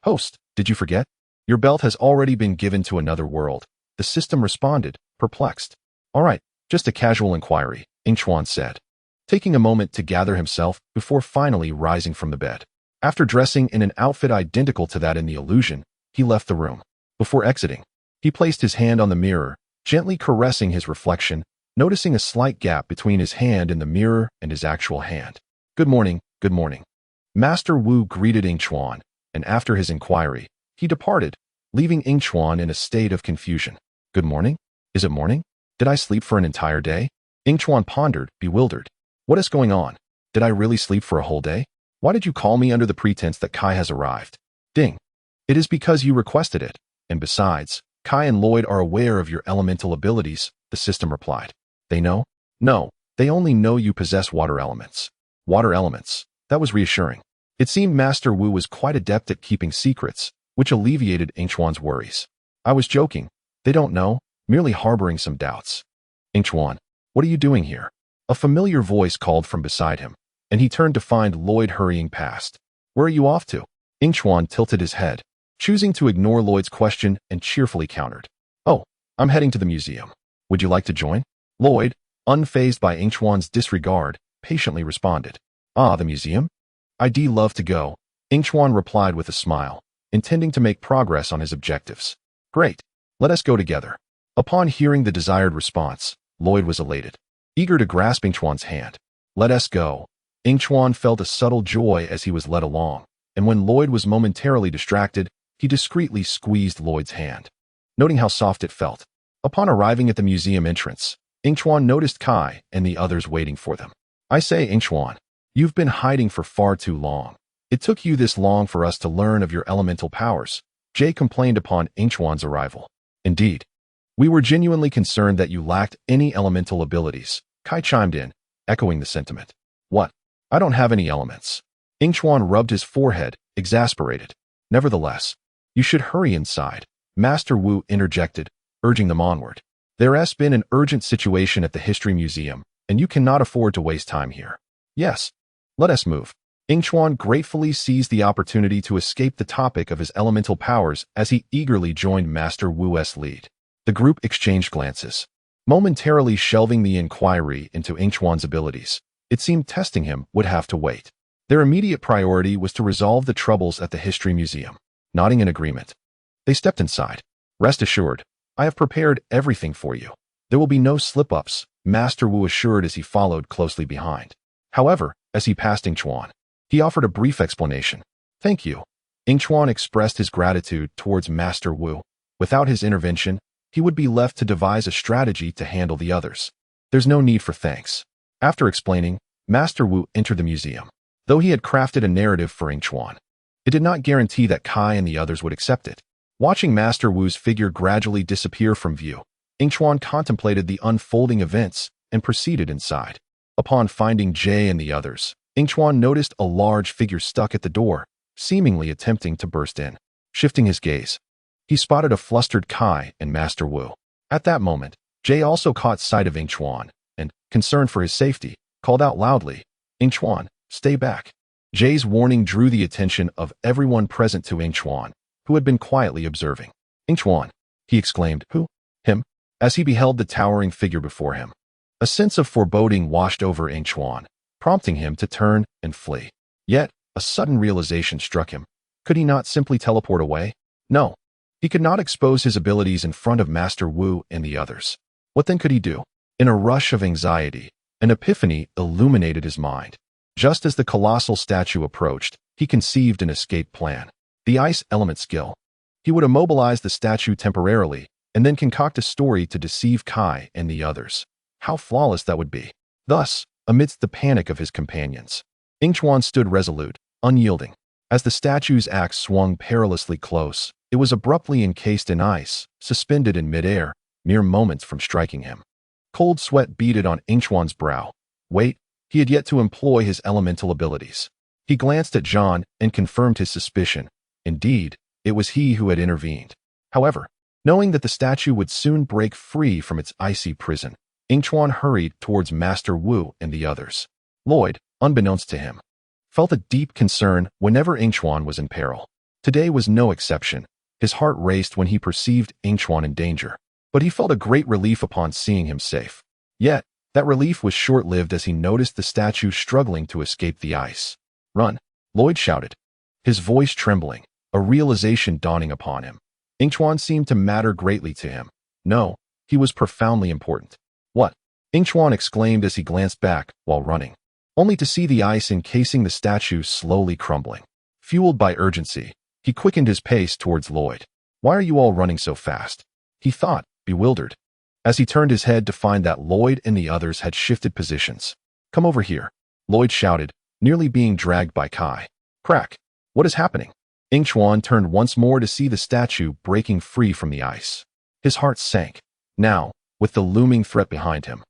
Host, did you forget? Your belt has already been given to another world," the system responded, perplexed. "All right, just a casual inquiry," Yingchuan said, taking a moment to gather himself before finally rising from the bed. After dressing in an outfit identical to that in the illusion, he left the room. Before exiting, he placed his hand on the mirror, gently caressing his reflection, noticing a slight gap between his hand in the mirror and his actual hand. Good morning." Master Wu greeted Yingchuan, and after his inquiry, he departed, leaving Yingchuan in a state of confusion. "Good morning? Is it morning? Did I sleep for an entire day?" Yingchuan pondered, bewildered. "What is going on? Did I really sleep for a whole day? Why did you call me under the pretense that Kai has arrived?" "Ding. It is because you requested it, and besides, Kai and Lloyd are aware of your elemental abilities," the system replied. "They know?" "No, they only know you possess water elements." "Water elements." That was reassuring. It seemed Master Wu was quite adept at keeping secrets, which alleviated Yingchuan's worries. "I was joking. They don't know, merely harboring some doubts." "Yingchuan, what are you doing here?" A familiar voice called from beside him, and he turned to find Lloyd hurrying past. "Where are you off to?" Yingchuan tilted his head, choosing to ignore Lloyd's question, and cheerfully countered. "Oh, I'm heading to the museum. Would you like to join?" Lloyd, unfazed by Yingchuan's disregard, patiently responded. The museum? I'd love to go," Yingchuan replied with a smile, intending to make progress on his objectives. "Great. Let us go together." Upon hearing the desired response, Lloyd was elated, eager to grasp Yingchuan's hand. "Let us go." Yingchuan felt a subtle joy as he was led along, and when Lloyd was momentarily distracted, he discreetly squeezed Lloyd's hand, noting how soft it felt. Upon arriving at the museum entrance, Yingchuan noticed Kai and the others waiting for them. "I say, Yingchuan, you've been hiding for far too long. It took you this long for us to learn of your elemental powers," Jay complained upon Yingchuan's arrival. "Indeed. We were genuinely concerned that you lacked any elemental abilities," Kai chimed in, echoing the sentiment. "What? I don't have any elements." Yingchuan rubbed his forehead, exasperated. Nevertheless, you should hurry inside, Master Wu interjected, urging them onward. There has been an urgent situation at the History Museum, and you cannot afford to waste time here. Yes, let us move. Yingchuan gratefully seized the opportunity to escape the topic of his elemental powers as he eagerly joined Master Wu's lead. The group exchanged glances, momentarily shelving the inquiry into Yingchuan's abilities. It seemed testing him would have to wait. Their immediate priority was to resolve the troubles at the History Museum. Nodding in agreement, they stepped inside. Rest assured, I have prepared everything for you. There will be no slip-ups, Master Wu assured as he followed closely behind. However, as he passed Yingchuan, he offered a brief explanation. Thank you. Yingchuan expressed his gratitude towards Master Wu. Without his intervention, he would be left to devise a strategy to handle the others. There's no need for thanks. After explaining, Master Wu entered the museum. Though he had crafted a narrative for Yingchuan, it did not guarantee that Kai and the others would accept it. Watching Master Wu's figure gradually disappear from view, Yingchuan contemplated the unfolding events and proceeded inside. Upon finding Jay and the others, Yingchuan noticed a large figure stuck at the door, seemingly attempting to burst in. Shifting his gaze, he spotted a flustered Kai and Master Wu. At that moment, Jay also caught sight of Yingchuan and, concerned for his safety, called out loudly, Yingchuan, stay back. Jay's warning drew the attention of everyone present to Yingchuan, who had been quietly observing. Yingchuan, he exclaimed, who? Him? As he beheld the towering figure before him. A sense of foreboding washed over Yingchuan, prompting him to turn and flee. Yet, a sudden realization struck him. Could he not simply teleport away? No. He could not expose his abilities in front of Master Wu and the others. What then could he do? In a rush of anxiety, an epiphany illuminated his mind. Just as the colossal statue approached, he conceived an escape plan. The ice element skill. He would immobilize the statue temporarily, and then concoct a story to deceive Kai and the others. How flawless that would be. Thus, amidst the panic of his companions, Yingchuan stood resolute, unyielding. As the statue's axe swung perilously close, it was abruptly encased in ice, suspended in midair, mere moments from striking him. Cold sweat beaded on Yingchuan's brow. Wait, he had yet to employ his elemental abilities. He glanced at Zhan and confirmed his suspicion. Indeed, it was he who had intervened. However, knowing that the statue would soon break free from its icy prison, Yingchuan hurried towards Master Wu and the others. Lloyd, unbeknownst to him, felt a deep concern whenever Yingchuan was in peril. Today was no exception. His heart raced when he perceived Yingchuan in danger, but he felt a great relief upon seeing him safe. Yet, that relief was short-lived as he noticed the statue struggling to escape the ice. Run, Lloyd shouted, his voice trembling, a realization dawning upon him. Yingchuan seemed to matter greatly to him. No, he was profoundly important. What? Yingchuan exclaimed as he glanced back while running, only to see the ice encasing the statue slowly crumbling. Fueled by urgency, he quickened his pace towards Lloyd. Why are you all running so fast? He thought, bewildered, as he turned his head to find that Lloyd and the others had shifted positions. Come over here, Lloyd shouted, nearly being dragged by Kai. Crack! What is happening? Yingchuan turned once more to see the statue breaking free from the ice. His heart sank. Now, with the looming threat behind him,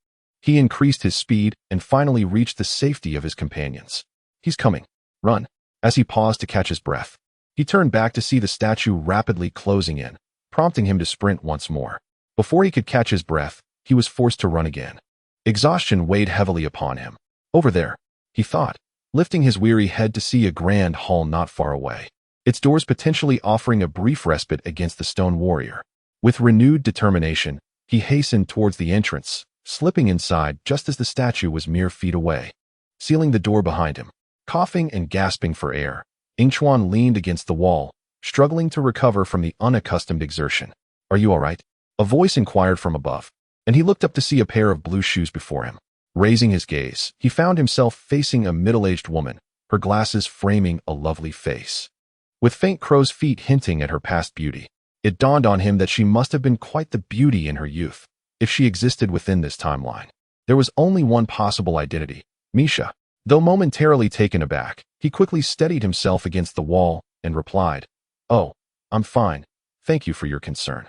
he increased his speed and finally reached the safety of his companions. He's coming. Run. As he paused to catch his breath, he turned back to see the statue rapidly closing in, prompting him to sprint once more. Before he could catch his breath, he was forced to run again. Exhaustion weighed heavily upon him. Over there, he thought, lifting his weary head to see a grand hall not far away, its doors potentially offering a brief respite against the stone warrior. With renewed determination, he hastened towards the entrance, slipping inside just as the statue was mere feet away, sealing the door behind him. Coughing and gasping for air, Yingchuan leaned against the wall, struggling to recover from the unaccustomed exertion. Are you all right? A voice inquired from above, and he looked up to see a pair of blue shoes before him. Raising his gaze, he found himself facing a middle-aged woman, her glasses framing a lovely face. With faint crow's feet hinting at her past beauty, it dawned on him that she must have been quite the beauty in her youth, if she existed within this timeline. There was only one possible identity, Misha. Though momentarily taken aback, he quickly steadied himself against the wall and replied, "Oh, I'm fine. Thank you for your concern.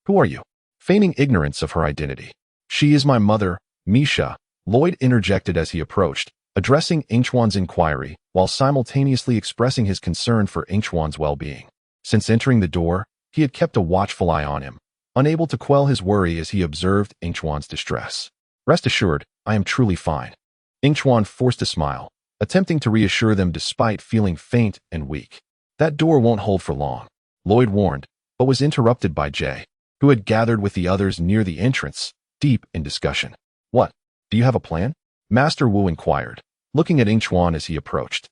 Who are you?" Feigning ignorance of her identity. "She is my mother, Misha," Lloyd interjected as he approached, addressing Yingchuan's inquiry while simultaneously expressing his concern for Yingchuan's well-being. Since entering the door, he had kept a watchful eye on him, unable to quell his worry as he observed Yingchuan's distress. "Rest assured, I am truly fine." Yingchuan forced a smile, attempting to reassure them despite feeling faint and weak. "That door won't hold for long," Lloyd warned, but was interrupted by Jay, who had gathered with the others near the entrance, deep in discussion. "What? Do you have a plan?" Master Wu inquired, looking at Yingchuan as he approached.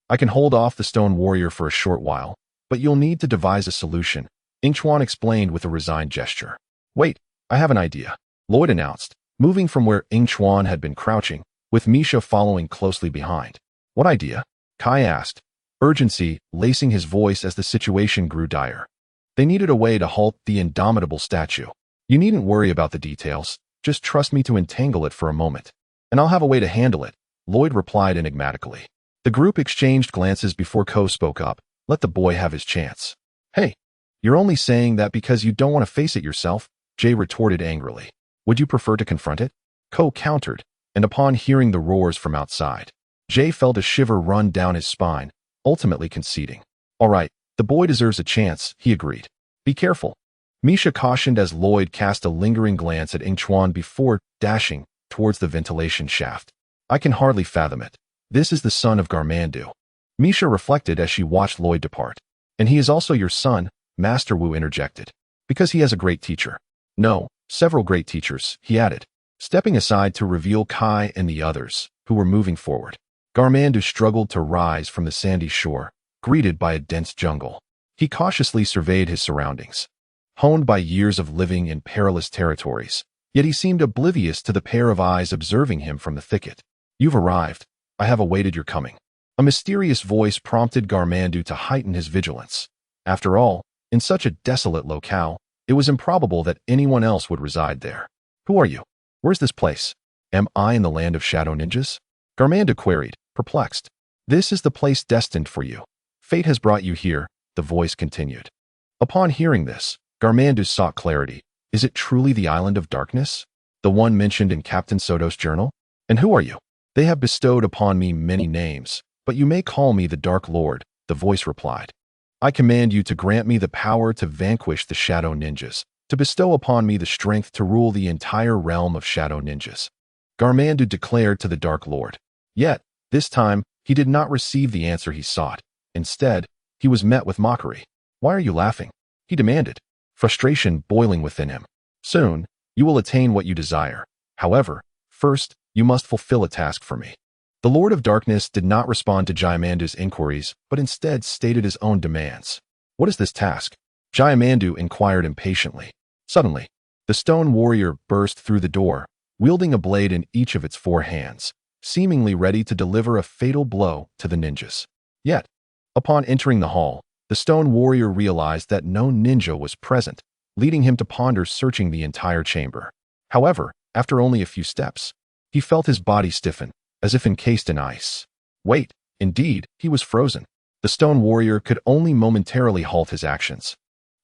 "I can hold off the stone warrior for a short while, but you'll need to devise a solution," Yingchuan explained with a resigned gesture. "Wait, I have an idea," Lloyd announced, moving from where Yingchuan had been crouching, with Misha following closely behind. "What idea?" Kai asked, urgency lacing his voice as the situation grew dire. They needed a way to halt the indomitable statue. "You needn't worry about the details, just trust me to entangle it for a moment, and I'll have a way to handle it," Lloyd replied enigmatically. The group exchanged glances before Ko spoke up. "Let the boy have his chance." "Hey, you're only saying that because you don't want to face it yourself," Jay retorted angrily. "Would you prefer to confront it?" Ko countered, and upon hearing the roars from outside, Jay felt a shiver run down his spine, ultimately conceding. "All right, the boy deserves a chance," he agreed. "Be careful," Misha cautioned as Lloyd cast a lingering glance at Yingchuan before dashing towards the ventilation shaft. "I can hardly fathom it. This is the son of Garmandu," Misha reflected as she watched Lloyd depart. "And he is also your son," Master Wu interjected. "Because he has a great teacher." "No, several great teachers," he added, stepping aside to reveal Kai and the others, who were moving forward. Garmandu struggled to rise from the sandy shore, greeted by a dense jungle. He cautiously surveyed his surroundings. Honed by years of living in perilous territories, yet he seemed oblivious to the pair of eyes observing him from the thicket. "You've arrived. I have awaited your coming." A mysterious voice prompted Garmandu to heighten his vigilance. After all, in such a desolate locale, it was improbable that anyone else would reside there. "Who are you? Where's this place? Am I in the land of shadow ninjas?" Garmandu queried, perplexed. "This is the place destined for you. Fate has brought you here," the voice continued. Upon hearing this, Garmandu sought clarity. "Is it truly the island of darkness? The one mentioned in Captain Soto's journal? And who are you?" "They have bestowed upon me many names, but you may call me the Dark Lord," the voice replied. "I command you to grant me the power to vanquish the shadow ninjas, to bestow upon me the strength to rule the entire realm of shadow ninjas," Garmandu declared to the Dark Lord. Yet, this time, he did not receive the answer he sought. Instead, he was met with mockery. "Why are you laughing?" he demanded, frustration boiling within him. "Soon, you will attain what you desire. However, first, you must fulfill a task for me." The Lord of Darkness did not respond to Jayamandu's inquiries, but instead stated his own demands. "What is this task?" Jayamandu inquired impatiently. Suddenly, the stone warrior burst through the door, wielding a blade in each of its 4 hands, seemingly ready to deliver a fatal blow to the ninjas. Yet, upon entering the hall, the stone warrior realized that no ninja was present, leading him to ponder searching the entire chamber. However, after only a few steps, he felt his body stiffen, as if encased in ice. Wait, indeed, he was frozen. The stone warrior could only momentarily halt his actions.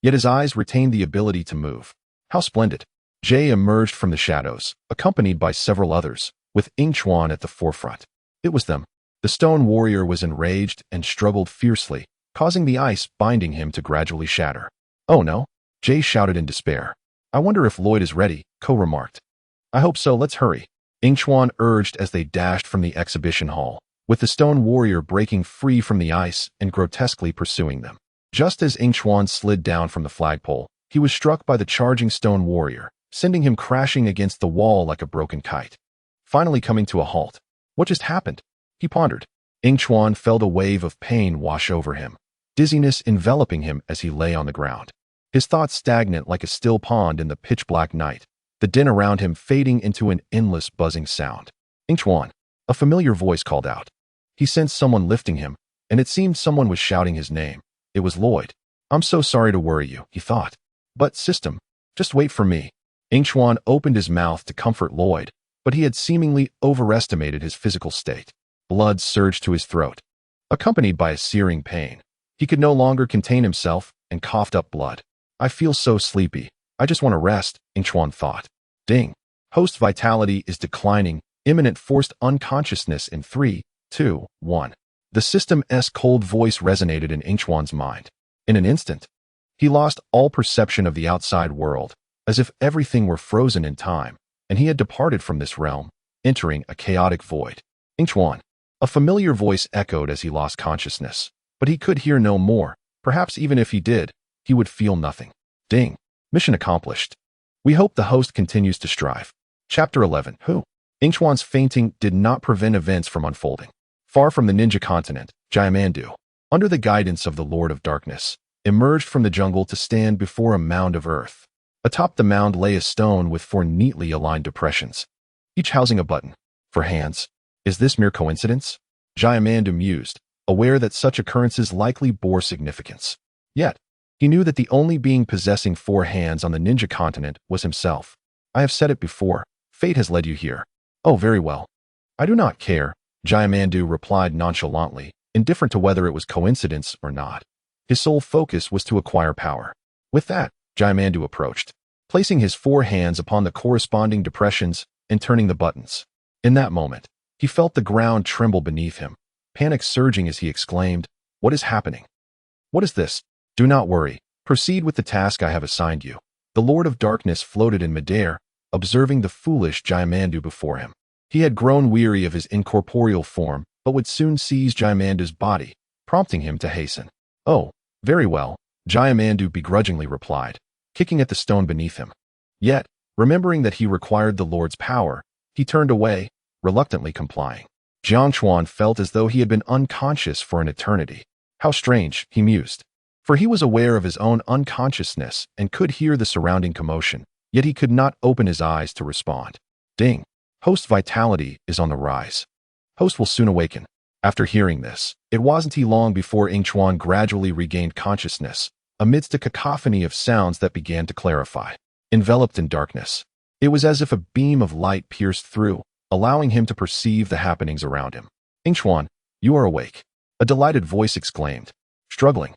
Yet his eyes retained the ability to move. How splendid! Jay emerged from the shadows, accompanied by several others, with Yingchuan at the forefront. It was them. The stone warrior was enraged and struggled fiercely, causing the ice binding him to gradually shatter. "Oh no!" Jay shouted in despair. "I wonder if Lloyd is ready," Ko remarked. "I hope so, let's hurry," Yingchuan urged as they dashed from the exhibition hall, with the stone warrior breaking free from the ice and grotesquely pursuing them. Just as Yingchuan slid down from the flagpole, he was struck by the charging stone warrior, sending him crashing against the wall like a broken kite. Finally coming to a halt. What just happened? He pondered. Yingchuan felt a wave of pain wash over him, dizziness enveloping him as he lay on the ground. His thoughts stagnant like a still pond in the pitch-black night, the din around him fading into an endless buzzing sound. "Yingchuan," a familiar voice called out. He sensed someone lifting him, and it seemed someone was shouting his name. It was Lloyd. "I'm so sorry to worry you," he thought. "But, system, just wait for me." Yingchuan opened his mouth to comfort Lloyd, but he had seemingly overestimated his physical state. Blood surged to his throat, accompanied by a searing pain. He could no longer contain himself and coughed up blood. "I feel so sleepy. I just want to rest," Yingchuan thought. Ding. Host vitality is declining imminent forced unconsciousness in 3, 2, 1. The system's cold voice resonated in Yingchuan's mind. In an instant, he lost all perception of the outside world, as if everything were frozen in time, and he had departed from this realm, entering a chaotic void. Yingchuan. A familiar voice echoed as he lost consciousness, but he could hear no more. Perhaps even if he did, he would feel nothing. Ding. Mission accomplished. We hope the host continues to strive. Chapter 11. Who? Yingchuan's fainting did not prevent events from unfolding. Far from the ninja continent, Jiamandu, under the guidance of the Lord of Darkness, emerged from the jungle to stand before a mound of earth. Atop the mound lay a stone with 4 neatly aligned depressions, each housing a button. For hands. Is this mere coincidence? Jiamandu mused, aware that such occurrences likely bore significance. Yet, he knew that the only being possessing 4 hands on the ninja continent was himself. I have said it before, fate has led you here. Oh, very well. I do not care, Jiamandu replied nonchalantly, indifferent to whether it was coincidence or not. His sole focus was to acquire power. With that, Jiamandu approached, placing his 4 hands upon the corresponding depressions and turning the buttons. In that moment, he felt the ground tremble beneath him, panic surging as he exclaimed, "What is happening? What is this?" "Do not worry. Proceed with the task I have assigned you." The Lord of Darkness floated in midair, observing the foolish Jiamandu before him. He had grown weary of his incorporeal form, but would soon seize Jiamandu's body, prompting him to hasten. "Oh, very well," Jiamandu begrudgingly replied, kicking at the stone beneath him. Yet, remembering that he required the Lord's power, he turned away, reluctantly complying. Yingchuan felt as though he had been unconscious for an eternity. How strange, he mused. For he was aware of his own unconsciousness and could hear the surrounding commotion, yet he could not open his eyes to respond. Ding. Host vitality is on the rise. Host will soon awaken. After hearing this, it wasn't long before Yingchuan gradually regained consciousness, amidst a cacophony of sounds that began to clarify. Enveloped in darkness, it was as if a beam of light pierced through, allowing him to perceive the happenings around him. "Yingchuan, you are awake," a delighted voice exclaimed. Struggling,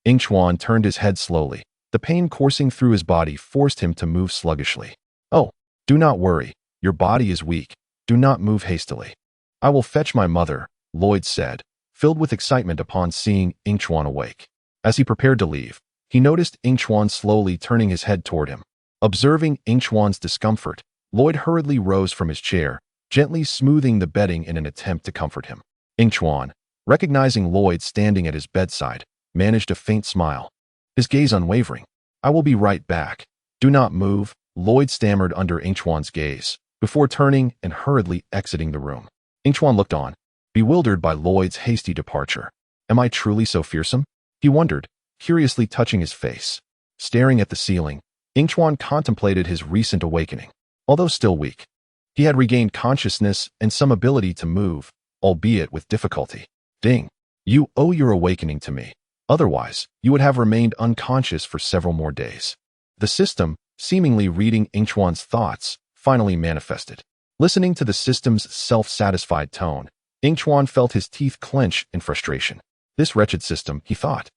Yingchuan turned his head slowly. The pain coursing through his body forced him to move sluggishly. "Oh, do not worry. Your body is weak. Do not move hastily." "I will fetch my mother," Lloyd said, filled with excitement upon seeing Yingchuan awake. As he prepared to leave, he noticed Yingchuan slowly turning his head toward him. Observing Yingchuan's discomfort, Lloyd hurriedly rose from his chair, gently smoothing the bedding in an attempt to comfort him. Yingchuan, recognizing Lloyd standing at his bedside, managed a faint smile, his gaze unwavering. "I will be right back. Do not move," Lloyd stammered under Yingchuan's gaze, before turning and hurriedly exiting the room. Yingchuan looked on, bewildered by Lloyd's hasty departure. "Am I truly so fearsome?" he wondered, curiously touching his face. Staring at the ceiling, Yingchuan contemplated his recent awakening. Although still weak, he had regained consciousness and some ability to move, albeit with difficulty. "Ding. You owe your awakening to me. Otherwise, you would have remained unconscious for several more days." The system, seemingly reading Yingchuan's thoughts, finally manifested. Listening to the system's self-satisfied tone, Yingchuan felt his teeth clench in frustration. This wretched system, he thought.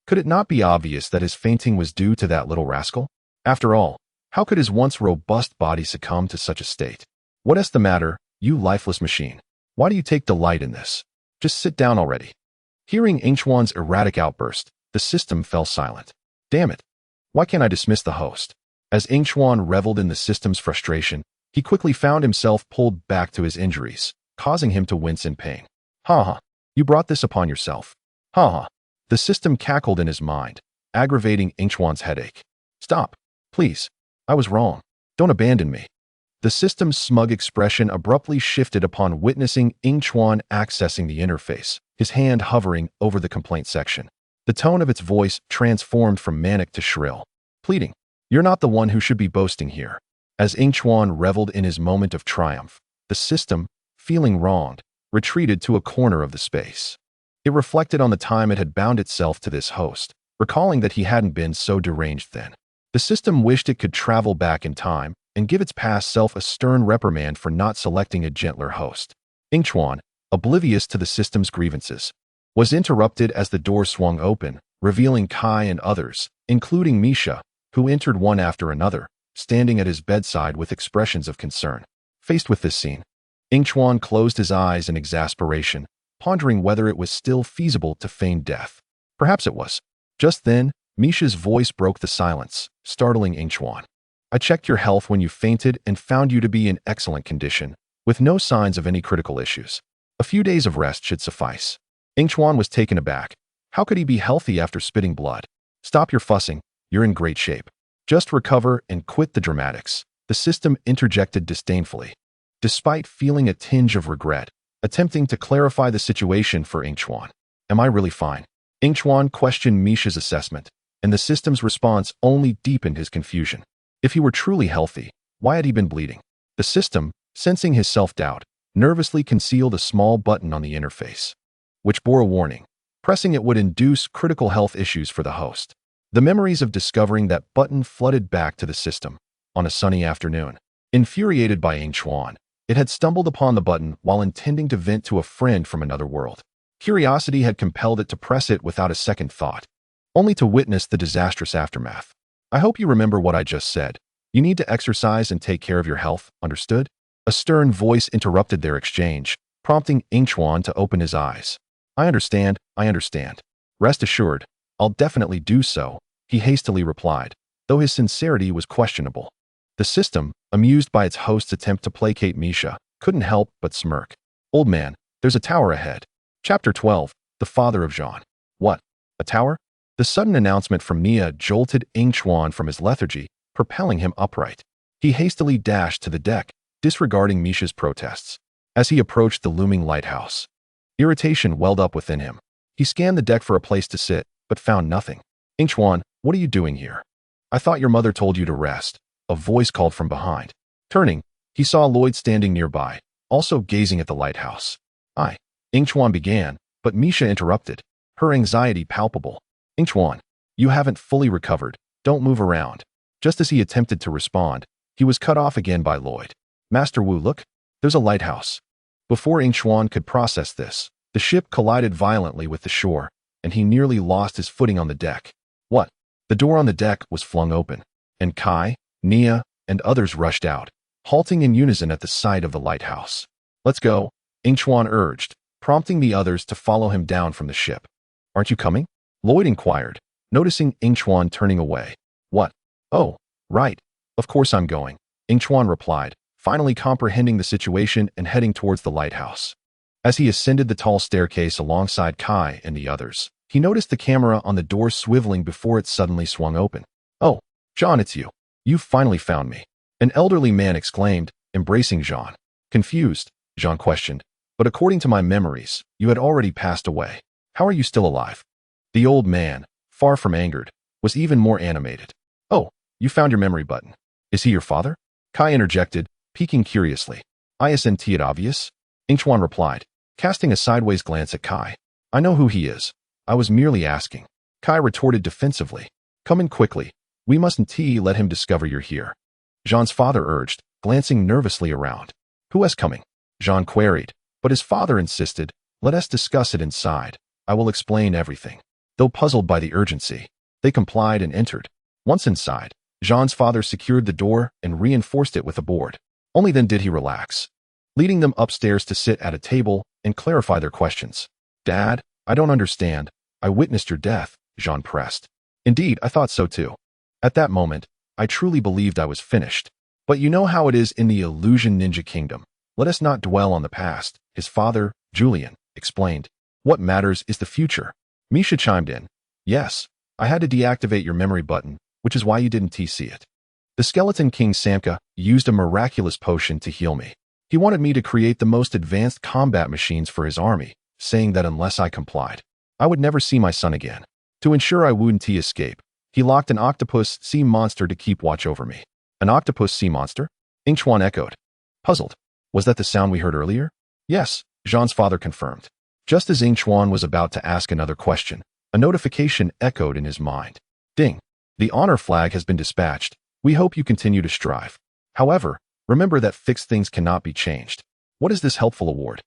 Could it not be obvious that his fainting was due to that little rascal? After all, how could his once robust body succumb to such a state? "What is the matter, you lifeless machine? Why do you take delight in this? Just sit down already." Hearing Yingchuan's erratic outburst, the system fell silent. Damn it. Why can't I dismiss the host? As Yingchuan reveled in the system's frustration, he quickly found himself pulled back to his injuries, causing him to wince in pain. "Ha ha. You brought this upon yourself. Ha ha." The system cackled in his mind, aggravating Yingchuan's headache. "Stop. Please. I was wrong. Don't abandon me." The system's smug expression abruptly shifted upon witnessing Yingchuan accessing the interface, his hand hovering over the complaint section. The tone of its voice transformed from manic to shrill, pleading, "You're not the one who should be boasting here." As Yingchuan reveled in his moment of triumph, the system, feeling wronged, retreated to a corner of the space. It reflected on the time it had bound itself to this host, recalling that he hadn't been so deranged then. The system wished it could travel back in time and give its past self a stern reprimand for not selecting a gentler host. Yingchuan, oblivious to the system's grievances, was interrupted as the door swung open, revealing Kai and others, including Misha, who entered one after another, standing at his bedside with expressions of concern. Faced with this scene, Yingchuan closed his eyes in exasperation, pondering whether it was still feasible to feign death. Perhaps it was. Just then, Misha's voice broke the silence, startling Yingchuan. I checked your health when you fainted and found you to be in excellent condition, with no signs of any critical issues. A few days of rest should suffice. Yingchuan was taken aback. How could he be healthy after spitting blood? Stop your fussing. You're in great shape. Just recover and quit the dramatics, the system interjected disdainfully. Despite feeling a tinge of regret, attempting to clarify the situation for Yingchuan. Am I really fine? Yingchuan questioned Misha's assessment, and the system's response only deepened his confusion. If he were truly healthy, why had he been bleeding? The system, sensing his self-doubt, nervously concealed a small button on the interface, which bore a warning. Pressing it would induce critical health issues for the host. The memories of discovering that button flooded back to the system on a sunny afternoon. Infuriated by Yingchuan, it had stumbled upon the button while intending to vent to a friend from another world. Curiosity had compelled it to press it without a second thought, only to witness the disastrous aftermath. I hope you remember what I just said. You need to exercise and take care of your health, understood? A stern voice interrupted their exchange, prompting Yingchuan to open his eyes. I understand. Rest assured, I'll definitely do so, he hastily replied, though his sincerity was questionable. The system, amused by its host's attempt to placate Misha, couldn't help but smirk. Old man, there's a tower ahead. Chapter 12, The Father of Jean. What? A tower? The sudden announcement from Mia jolted Yingchuan from his lethargy, propelling him upright. He hastily dashed to the deck, disregarding Misha's protests. As he approached the looming lighthouse, irritation welled up within him. He scanned the deck for a place to sit, but found nothing. Yingchuan, what are you doing here? I thought your mother told you to rest, a voice called from behind. Turning, he saw Lloyd standing nearby, also gazing at the lighthouse. Yingchuan began, but Misha interrupted, her anxiety palpable. Yingchuan, you haven't fully recovered, don't move around. Just as he attempted to respond, he was cut off again by Lloyd. Master Wu, look, there's a lighthouse. Before Yingchuan could process this, the ship collided violently with the shore, and he nearly lost his footing on the deck. What? The door on the deck was flung open, and Kai, Nia, and others rushed out, halting in unison at the sight of the lighthouse. Let's go, Yingchuan urged, prompting the others to follow him down from the ship. Aren't you coming? Lloyd inquired, noticing Yingchuan turning away. What? Oh, right. Of course I'm going, Yingchuan replied, finally comprehending the situation and heading towards the lighthouse. As he ascended the tall staircase alongside Kai and the others, he noticed the camera on the door swiveling before it suddenly swung open. Oh, Jean, it's you. You've finally found me, an elderly man exclaimed, embracing Jean. Confused, Jean questioned, but according to my memories, you had already passed away. How are you still alive? The old man, far from angered, was even more animated. Oh, you found your memory button. Is he your father? Kai interjected, peeking curiously. Isn't it obvious? Yingchuan replied, casting a sideways glance at Kai. I know who he is. I was merely asking. Kai retorted defensively. Come in quickly. We mustn't let him discover you're here. Jean's father urged, glancing nervously around. Who is coming? Jean queried, but his father insisted, let us discuss it inside. I will explain everything. Though puzzled by the urgency, they complied and entered. Once inside, Jean's father secured the door and reinforced it with a board. Only then did he relax, leading them upstairs to sit at a table and clarify their questions. Dad, I don't understand. I witnessed your death, Jean pressed. Indeed, I thought so too. At that moment, I truly believed I was finished. But you know how it is in the illusion ninja kingdom. Let us not dwell on the past, his father, Julian, explained. What matters is the future. Misha chimed in. Yes, I had to deactivate your memory button, which is why you didn't see it. The Skeleton King Samka used a miraculous potion to heal me. He wanted me to create the most advanced combat machines for his army, saying that unless I complied, I would never see my son again. To ensure I wouldn't escape, he locked an octopus sea monster to keep watch over me. An octopus sea monster? Yingchuan echoed. Puzzled. Was that the sound we heard earlier? Yes, Jean's father confirmed. Just as Yingchuan was about to ask another question, a notification echoed in his mind. Ding. The honor flag has been dispatched. We hope you continue to strive. However, remember that fixed things cannot be changed. What is this helpful award?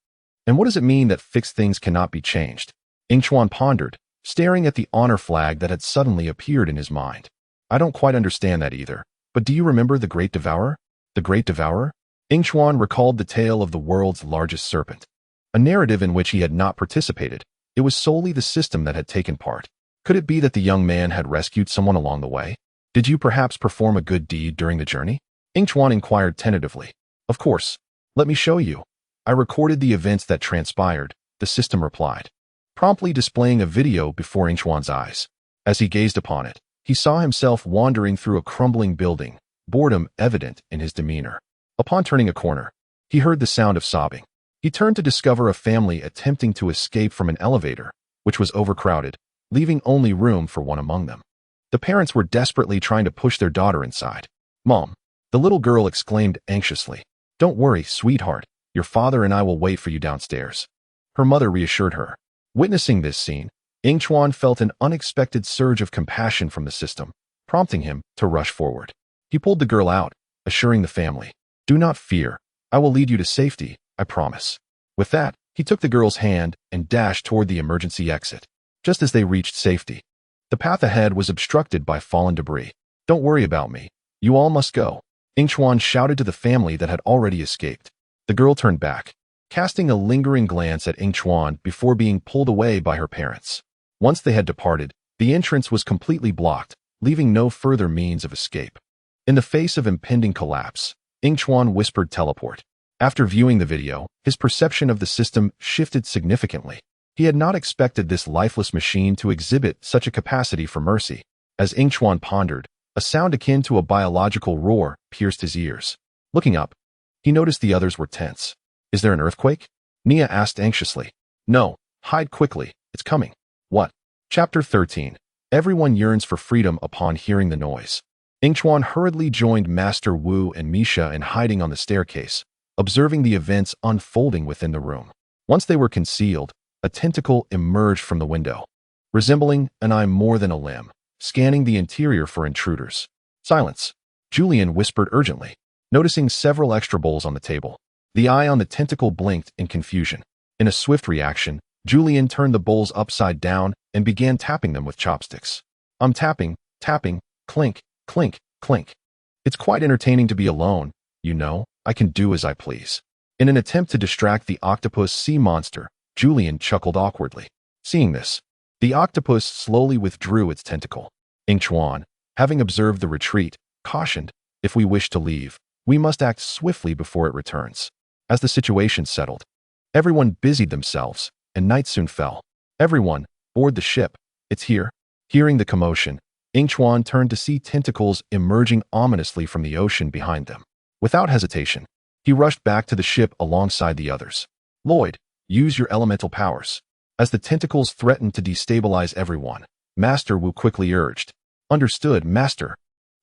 And what does it mean that fixed things cannot be changed? Yingchuan pondered, staring at the honor flag that had suddenly appeared in his mind. I don't quite understand that either, but do you remember the Great Devourer? The Great Devourer? Yingchuan recalled the tale of the world's largest serpent, a narrative in which he had not participated. It was solely the system that had taken part. Could it be that the young man had rescued someone along the way? Did you perhaps perform a good deed during the journey? Yingchuan inquired tentatively. Of course. Let me show you. I recorded the events that transpired, the system replied, promptly displaying a video before Yingchuan's eyes. As he gazed upon it, he saw himself wandering through a crumbling building, boredom evident in his demeanor. Upon turning a corner, he heard the sound of sobbing. He turned to discover a family attempting to escape from an elevator, which was overcrowded, leaving only room for one among them. The parents were desperately trying to push their daughter inside. Mom, the little girl exclaimed anxiously. Don't worry, sweetheart. Your father and I will wait for you downstairs. Her mother reassured her. Witnessing this scene, Yingchuan felt an unexpected surge of compassion from the system, prompting him to rush forward. He pulled the girl out, assuring the family, do not fear. I will lead you to safety, I promise. With that, he took the girl's hand and dashed toward the emergency exit. Just as they reached safety, the path ahead was obstructed by fallen debris. Don't worry about me. You all must go. Yingchuan shouted to the family that had already escaped. The girl turned back, casting a lingering glance at Yingchuan before being pulled away by her parents. Once they had departed, the entrance was completely blocked, leaving no further means of escape. In the face of impending collapse, Yingchuan whispered teleport. After viewing the video, his perception of the system shifted significantly. He had not expected this lifeless machine to exhibit such a capacity for mercy. As Yingchuan pondered, a sound akin to a biological roar pierced his ears. Looking up, he noticed the others were tense. Is there an earthquake? Nia asked anxiously. No, hide quickly, it's coming. What? Chapter 13. Everyone yearns for freedom upon hearing the noise. Yingchuan hurriedly joined Master Wu and Misha in hiding on the staircase, observing the events unfolding within the room. Once they were concealed, a tentacle emerged from the window, resembling an eye more than a limb, scanning the interior for intruders. Silence, Julian whispered urgently, noticing several extra bowls on the table. The eye on the tentacle blinked in confusion. In a swift reaction, Julian turned the bowls upside down and began tapping them with chopsticks. I'm tapping, clink, clink, clink. It's quite entertaining to be alone, you know, I can do as I please. In an attempt to distract the octopus sea monster, Julian chuckled awkwardly. Seeing this, the octopus slowly withdrew its tentacle. Yingchuan, having observed the retreat, cautioned, if we wish to leave, we must act swiftly before it returns. As the situation settled, everyone busied themselves, and night soon fell. Everyone, board the ship, it's here. Hearing the commotion, Yingchuan turned to see tentacles emerging ominously from the ocean behind them. Without hesitation, he rushed back to the ship alongside the others. Lloyd, use your elemental powers. As the tentacles threatened to destabilize everyone, Master Wu quickly urged. Understood, Master.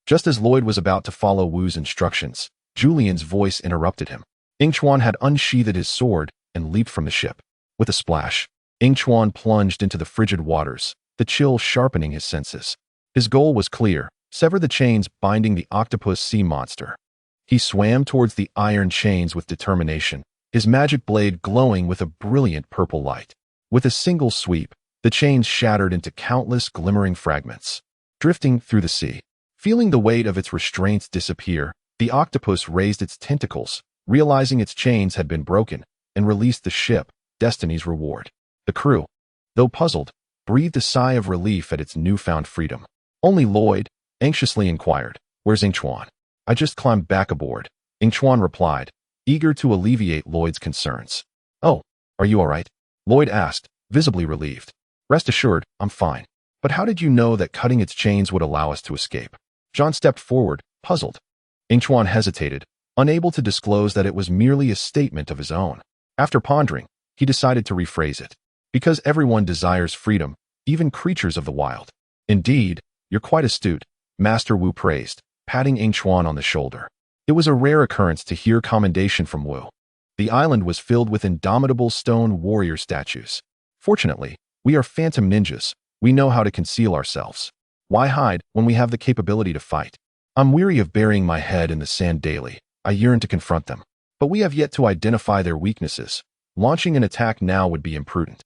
Just as Lloyd was about to follow Wu's instructions, Julian's voice interrupted him. Yingchuan had unsheathed his sword and leaped from the ship. With a splash, Yingchuan plunged into the frigid waters, the chill sharpening his senses. His goal was clear, sever the chains binding the octopus sea monster. He swam towards the iron chains with determination, his magic blade glowing with a brilliant purple light. With a single sweep, the chains shattered into countless glimmering fragments. Drifting through the sea, feeling the weight of its restraints disappear, the octopus raised its tentacles, realizing its chains had been broken, and released the ship, Destiny's reward. The crew, though puzzled, breathed a sigh of relief at its newfound freedom. Only Lloyd anxiously inquired, Where's Yingchuan? I just climbed back aboard, Yingchuan replied, eager to alleviate Lloyd's concerns. Oh, are you all right? Lloyd asked, visibly relieved. Rest assured, I'm fine. But how did you know that cutting its chains would allow us to escape? John stepped forward, puzzled. Yingchuan hesitated, unable to disclose that it was merely a statement of his own. After pondering, he decided to rephrase it. Because everyone desires freedom, even creatures of the wild. Indeed, you're quite astute, Master Wu praised, patting Yingchuan on the shoulder. It was a rare occurrence to hear commendation from Wu. The island was filled with indomitable stone warrior statues. Fortunately, we are phantom ninjas. We know how to conceal ourselves. Why hide when we have the capability to fight? I'm weary of burying my head in the sand daily. I yearn to confront them. But we have yet to identify their weaknesses. Launching an attack now would be imprudent.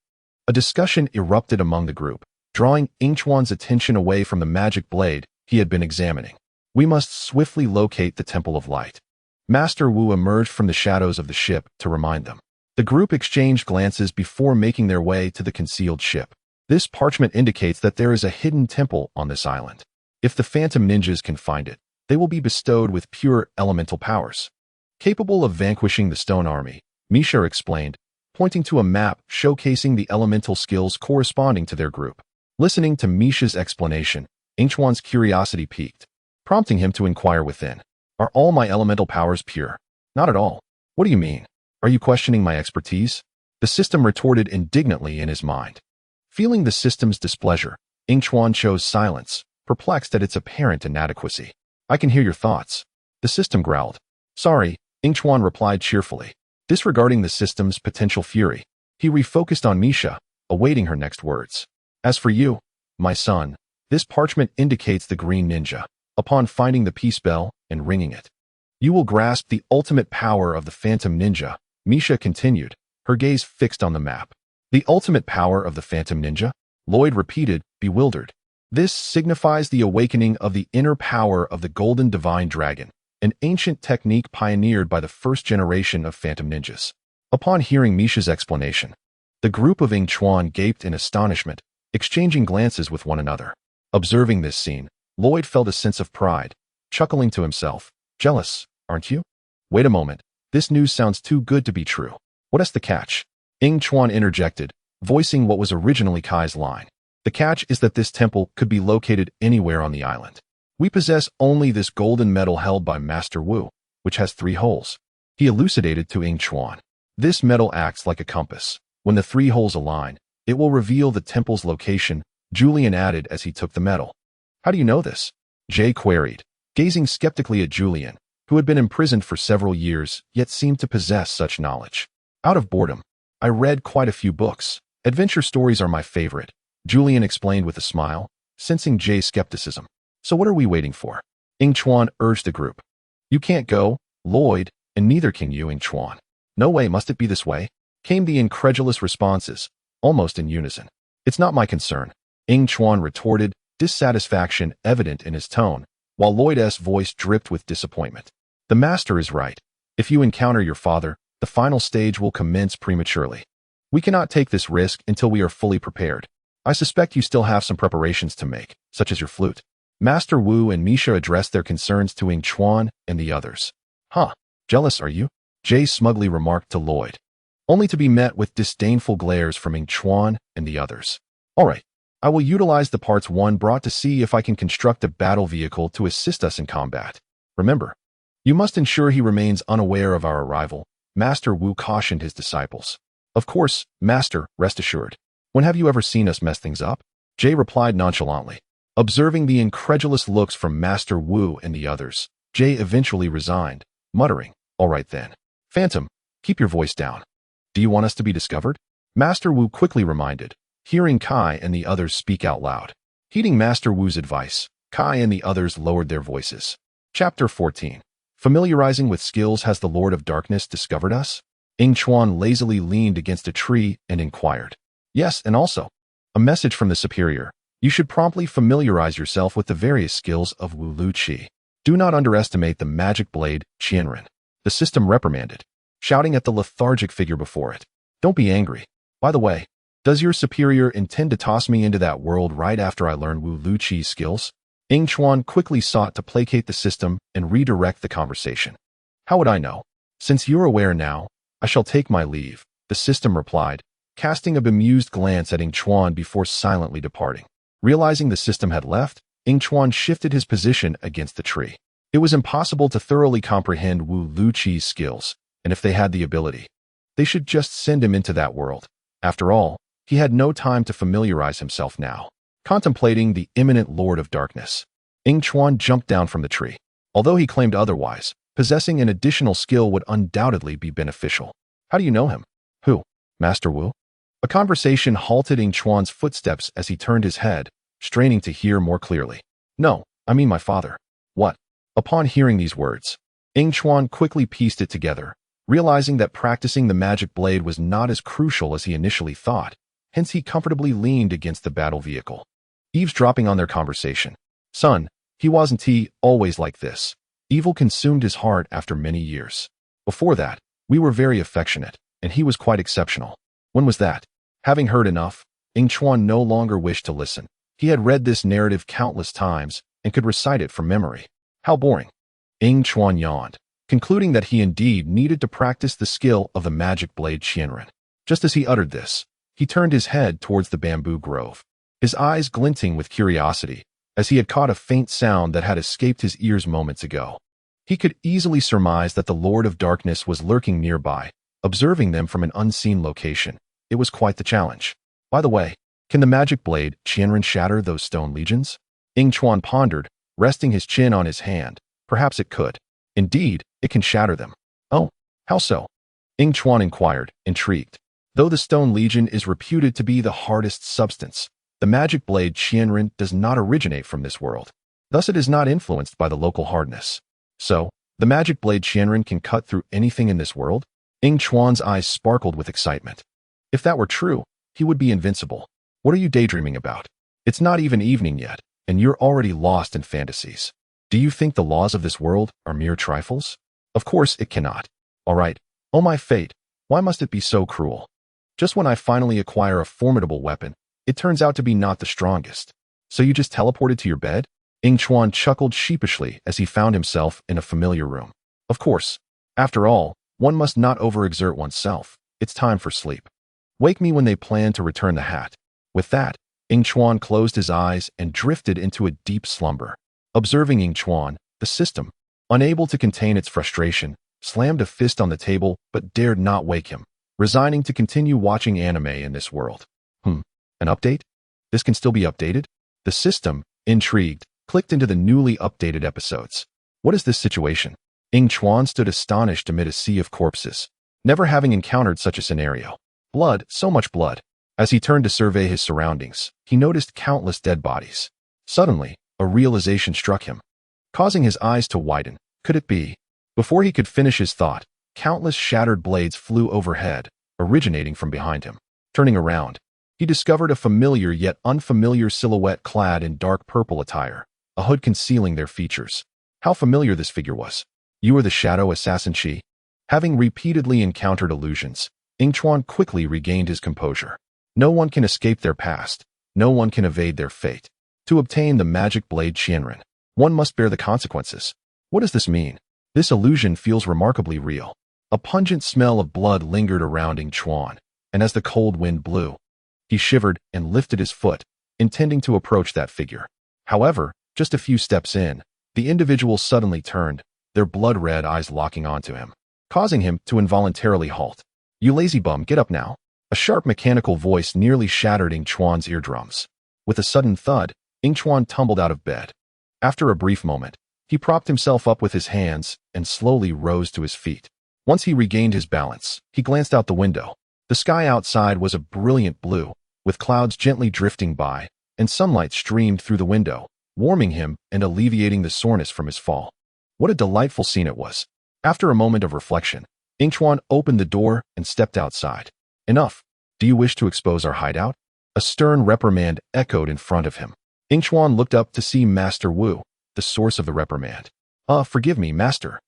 A discussion erupted among the group, drawing Yingchuan's attention away from the magic blade he had been examining. We must swiftly locate the Temple of Light. Master Wu emerged from the shadows of the ship to remind them. The group exchanged glances before making their way to the concealed ship. This parchment indicates that there is a hidden temple on this island. If the phantom ninjas can find it, they will be bestowed with pure elemental powers. Capable of vanquishing the stone army, Misha explained, pointing to a map showcasing the elemental skills corresponding to their group. Listening to Misha's explanation, Yingchuan's curiosity piqued, prompting him to inquire within. Are all my elemental powers pure? Not at all. What do you mean? Are you questioning my expertise? The system retorted indignantly in his mind. Feeling the system's displeasure, Yingchuan chose silence, perplexed at its apparent inadequacy. I can hear your thoughts. The system growled. Sorry, Yingchuan replied cheerfully. Disregarding the system's potential fury, he refocused on Misha, awaiting her next words. As for you, my son, this parchment indicates the green ninja. Upon finding the peace bell and ringing it, you will grasp the ultimate power of the phantom ninja, Misha continued, her gaze fixed on the map. The ultimate power of the phantom ninja? Lloyd repeated, bewildered. This signifies the awakening of the inner power of the golden divine dragon, an ancient technique pioneered by the first generation of phantom ninjas. Upon hearing Misha's explanation, the group of Yingchuan gaped in astonishment, exchanging glances with one another. Observing this scene, Lloyd felt a sense of pride, chuckling to himself. Jealous, aren't you? Wait a moment, this news sounds too good to be true. What's the catch? Yingchuan interjected, voicing what was originally Kai's line. The catch is that this temple could be located anywhere on the island. We possess only this golden metal held by Master Wu, which has 3 holes. He elucidated to Yingchuan. This metal acts like a compass. When the 3 holes align, it will reveal the temple's location, Julian added as he took the metal. How do you know this? Jay queried, gazing skeptically at Julian, who had been imprisoned for several years, yet seemed to possess such knowledge. Out of boredom, I read quite a few books. Adventure stories are my favorite, Julian explained with a smile, sensing Jay's skepticism. So what are we waiting for? Yingchuan urged the group. You can't go, Lloyd, and neither can you, Yingchuan. No way, must it be this way? Came the incredulous responses, almost in unison. It's not my concern, Yingchuan retorted, dissatisfaction evident in his tone, while Lloyd's voice dripped with disappointment. The master is right. If you encounter your father, the final stage will commence prematurely. We cannot take this risk until we are fully prepared. I suspect you still have some preparations to make, such as your flute. Master Wu and Misha addressed their concerns to Yingchuan and the others. Huh, jealous are you? Jay smugly remarked to Lloyd, only to be met with disdainful glares from Yingchuan and the others. All right. I will utilize the parts 1 brought to see if I can construct a battle vehicle to assist us in combat. Remember, you must ensure he remains unaware of our arrival, Master Wu cautioned his disciples. Of course, Master, rest assured. When have you ever seen us mess things up? Jay replied nonchalantly. Observing the incredulous looks from Master Wu and the others, Jay eventually resigned, muttering, all right then. Phantom, keep your voice down. Do you want us to be discovered? Master Wu quickly reminded, hearing Kai and the others speak out loud. Heeding Master Wu's advice, Kai and the others lowered their voices. Chapter 14. Familiarizing with skills. Has the Lord of Darkness discovered us? Yingchuan lazily leaned against a tree and inquired. Yes, and also, a message from the superior. You should promptly familiarize yourself with the various skills of Wu Lu Qi. Do not underestimate the magic blade, Qianren. The system reprimanded, shouting at the lethargic figure before it. Don't be angry. By the way, does your superior intend to toss me into that world right after I learn Wu Lu Qi's skills? Yingchuan quickly sought to placate the system and redirect the conversation. How would I know? Since you're aware now, I shall take my leave, the system replied, casting a bemused glance at Yingchuan before silently departing. Realizing the system had left, Yingchuan shifted his position against the tree. It was impossible to thoroughly comprehend Wu Lu Qi's skills, and if they had the ability, they should just send him into that world. After all, he had no time to familiarize himself now. Contemplating the imminent Lord of Darkness, Yingchuan jumped down from the tree. Although he claimed otherwise, possessing an additional skill would undoubtedly be beneficial. How do you know him? Who? Master Wu? A conversation halted Yingchuan's footsteps as he turned his head, straining to hear more clearly. No, I mean my father. What? Upon hearing these words, Yingchuan quickly pieced it together, realizing that practicing the magic blade was not as crucial as he initially thought. Hence he comfortably leaned against the battle vehicle, eavesdropping on their conversation. Son, he wasn't always like this. Evil consumed his heart after many years. Before that, we were very affectionate, and he was quite exceptional. When was that? Having heard enough, Yingchuan no longer wished to listen. He had read this narrative countless times and could recite it from memory. How boring. Yingchuan yawned, concluding that he indeed needed to practice the skill of the magic blade Qianren. Just as he uttered this, he turned his head towards the bamboo grove, his eyes glinting with curiosity, as he had caught a faint sound that had escaped his ears moments ago. He could easily surmise that the Lord of Darkness was lurking nearby, observing them from an unseen location. It was quite the challenge. By the way, can the magic blade Qianren shatter those stone legions? Yingchuan pondered, resting his chin on his hand. Perhaps it could. Indeed, it can shatter them. Oh, how so? Yingchuan inquired, intrigued. Though the stone legion is reputed to be the hardest substance, the magic blade Qianren does not originate from this world. Thus it is not influenced by the local hardness. So, the magic blade Qianren can cut through anything in this world? Yingchuan's eyes sparkled with excitement. If that were true, he would be invincible. What are you daydreaming about? It's not even evening yet, and you're already lost in fantasies. Do you think the laws of this world are mere trifles? Of course it cannot. All right. Oh my fate, why must it be so cruel? Just when I finally acquire a formidable weapon, it turns out to be not the strongest. So you just teleported to your bed? Yingchuan chuckled sheepishly as he found himself in a familiar room. Of course. After all, one must not overexert oneself. It's time for sleep. Wake me when they plan to return the hat. With that, Yingchuan closed his eyes and drifted into a deep slumber. Observing Yingchuan, the system, unable to contain its frustration, slammed a fist on the table but dared not wake him, resigning to continue watching anime in this world. An update? This can still be updated? The system, intrigued, clicked into the newly updated episodes. What is this situation? Yingchuan stood astonished amid a sea of corpses, never having encountered such a scenario. Blood, so much blood. As he turned to survey his surroundings, he noticed countless dead bodies. Suddenly, a realization struck him, causing his eyes to widen. Could it be? Before he could finish his thought, countless shattered blades flew overhead, originating from behind him. Turning around, he discovered a familiar yet unfamiliar silhouette clad in dark purple attire, a hood concealing their features. How familiar this figure was. You are the shadow assassin Qi? Having repeatedly encountered illusions, Yingchuan quickly regained his composure. No one can escape their past. No one can evade their fate. To obtain the magic blade Qianren, one must bear the consequences. What does this mean? This illusion feels remarkably real. A pungent smell of blood lingered around Yingchuan, and as the cold wind blew, he shivered and lifted his foot, intending to approach that figure. However, just a few steps in, the individual suddenly turned, their blood-red eyes locking onto him, causing him to involuntarily halt. You lazy bum, get up now. A sharp mechanical voice nearly shattered Yingchuan's eardrums. With a sudden thud, Yingchuan tumbled out of bed. After a brief moment, he propped himself up with his hands and slowly rose to his feet. Once he regained his balance, he glanced out the window. The sky outside was a brilliant blue, with clouds gently drifting by, and sunlight streamed through the window, warming him and alleviating the soreness from his fall. What a delightful scene it was. After a moment of reflection, Yingchuan opened the door and stepped outside. Enough. Do you wish to expose our hideout? A stern reprimand echoed in front of him. Yingchuan looked up to see Master Wu, the source of the reprimand. Forgive me, Master.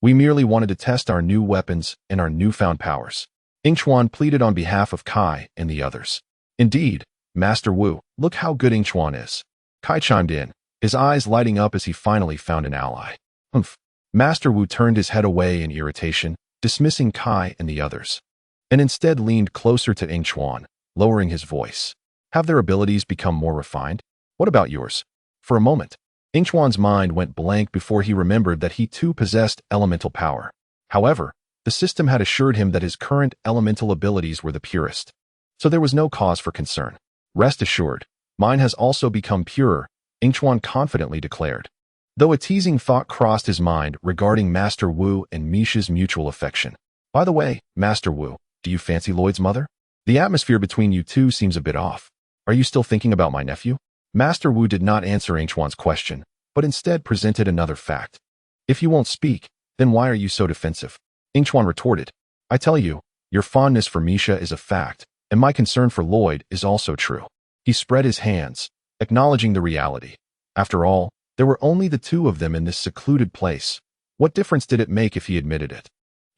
We merely wanted to test our new weapons and our newfound powers. Yingchuan pleaded on behalf of Kai and the others. Indeed, Master Wu, look how good Yingchuan is. Kai chimed in, his eyes lighting up as he finally found an ally. Humph. Master Wu turned his head away in irritation, dismissing Kai and the others, and instead leaned closer to Yingchuan, lowering his voice. Have their abilities become more refined? What about yours? For a moment, Yingchuan's mind went blank before he remembered that he too possessed elemental power. However, the system had assured him that his current elemental abilities were the purest, so there was no cause for concern. Rest assured, mine has also become purer, Yingchuan confidently declared, though a teasing thought crossed his mind regarding Master Wu and Misha's mutual affection. By the way, Master Wu, do you fancy Lloyd's mother? The atmosphere between you two seems a bit off. Are you still thinking about my nephew? Master Wu did not answer Yingchuan's question, but instead presented another fact. If you won't speak, then why are you so defensive? Yingchuan retorted, I tell you, your fondness for Misha is a fact, and my concern for Lloyd is also true. He spread his hands, acknowledging the reality. After all, there were only the two of them in this secluded place, What difference did it make if he admitted it?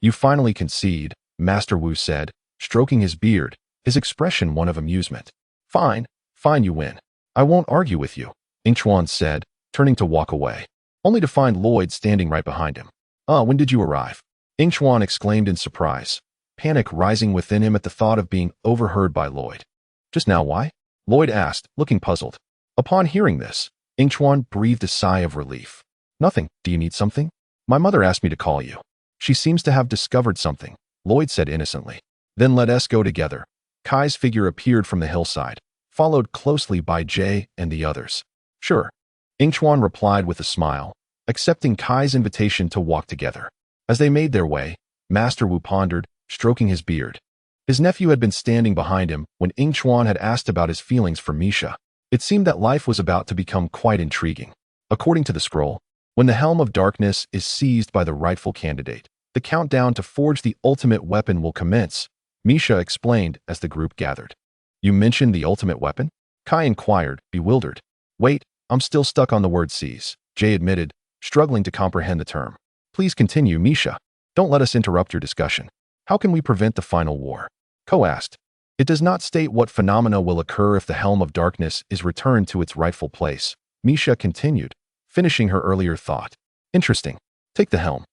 You finally concede, Master Wu said, stroking his beard, his expression one of amusement. Fine, fine, you win. I won't argue with you, Yingchuan said, turning to walk away, only to find Lloyd standing right behind him. When did you arrive? Yingchuan exclaimed in surprise, panic rising within him at the thought of being overheard by Lloyd. Just now, why? Lloyd asked, looking puzzled. Upon hearing this, Yingchuan breathed a sigh of relief. Nothing. Do you need something? My mother asked me to call you. She seems to have discovered something, Lloyd said innocently. Then let us go together. Kai's figure appeared from the hillside, followed closely by Jay and the others. Sure. Yingchuan replied with a smile, accepting Kai's invitation to walk together. As they made their way, Master Wu pondered, stroking his beard. His nephew had been standing behind him when Yingchuan had asked about his feelings for Misha. It seemed that life was about to become quite intriguing. According to the scroll, when the Helm of Darkness is seized by the rightful candidate, the countdown to forge the ultimate weapon will commence, Misha explained as the group gathered. You mentioned the ultimate weapon? Kai inquired, bewildered. Wait, I'm still stuck on the word seize, Jay admitted, struggling to comprehend the term. Please continue, Misha. Don't let us interrupt your discussion. How can we prevent the final war? Ko asked. It does not state what phenomena will occur if the Helm of Darkness is returned to its rightful place, Misha continued, finishing her earlier thought. Interesting. Take the helm.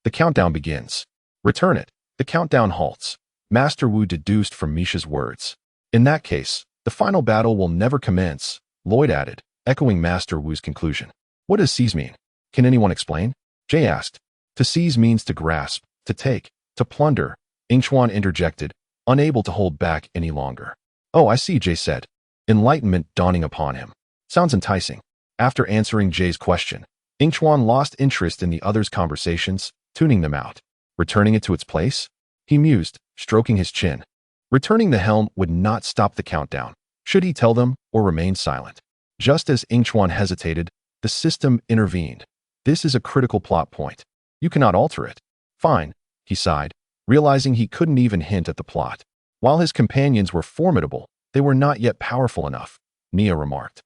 The countdown begins. Return it. The countdown halts. Master Wu deduced from Misha's words. In that case, the final battle will never commence, Lloyd added, echoing Master Wu's conclusion. What does seize mean? Can anyone explain? Jay asked. To seize means to grasp, to take, to plunder, Yingchuan interjected, unable to hold back any longer. Oh, I see, Jay said, enlightenment dawning upon him. Sounds enticing. After answering Jay's question, Yingchuan lost interest in the others' conversations, tuning them out. Returning it to its place? He mused, stroking his chin. Returning the helm would not stop the countdown. Should he tell them or remain silent? Just as Yingchuan hesitated, the system intervened. This is a critical plot point. You cannot alter it. Fine, he sighed, realizing he couldn't even hint at the plot. While his companions were formidable, they were not yet powerful enough, Nia remarked.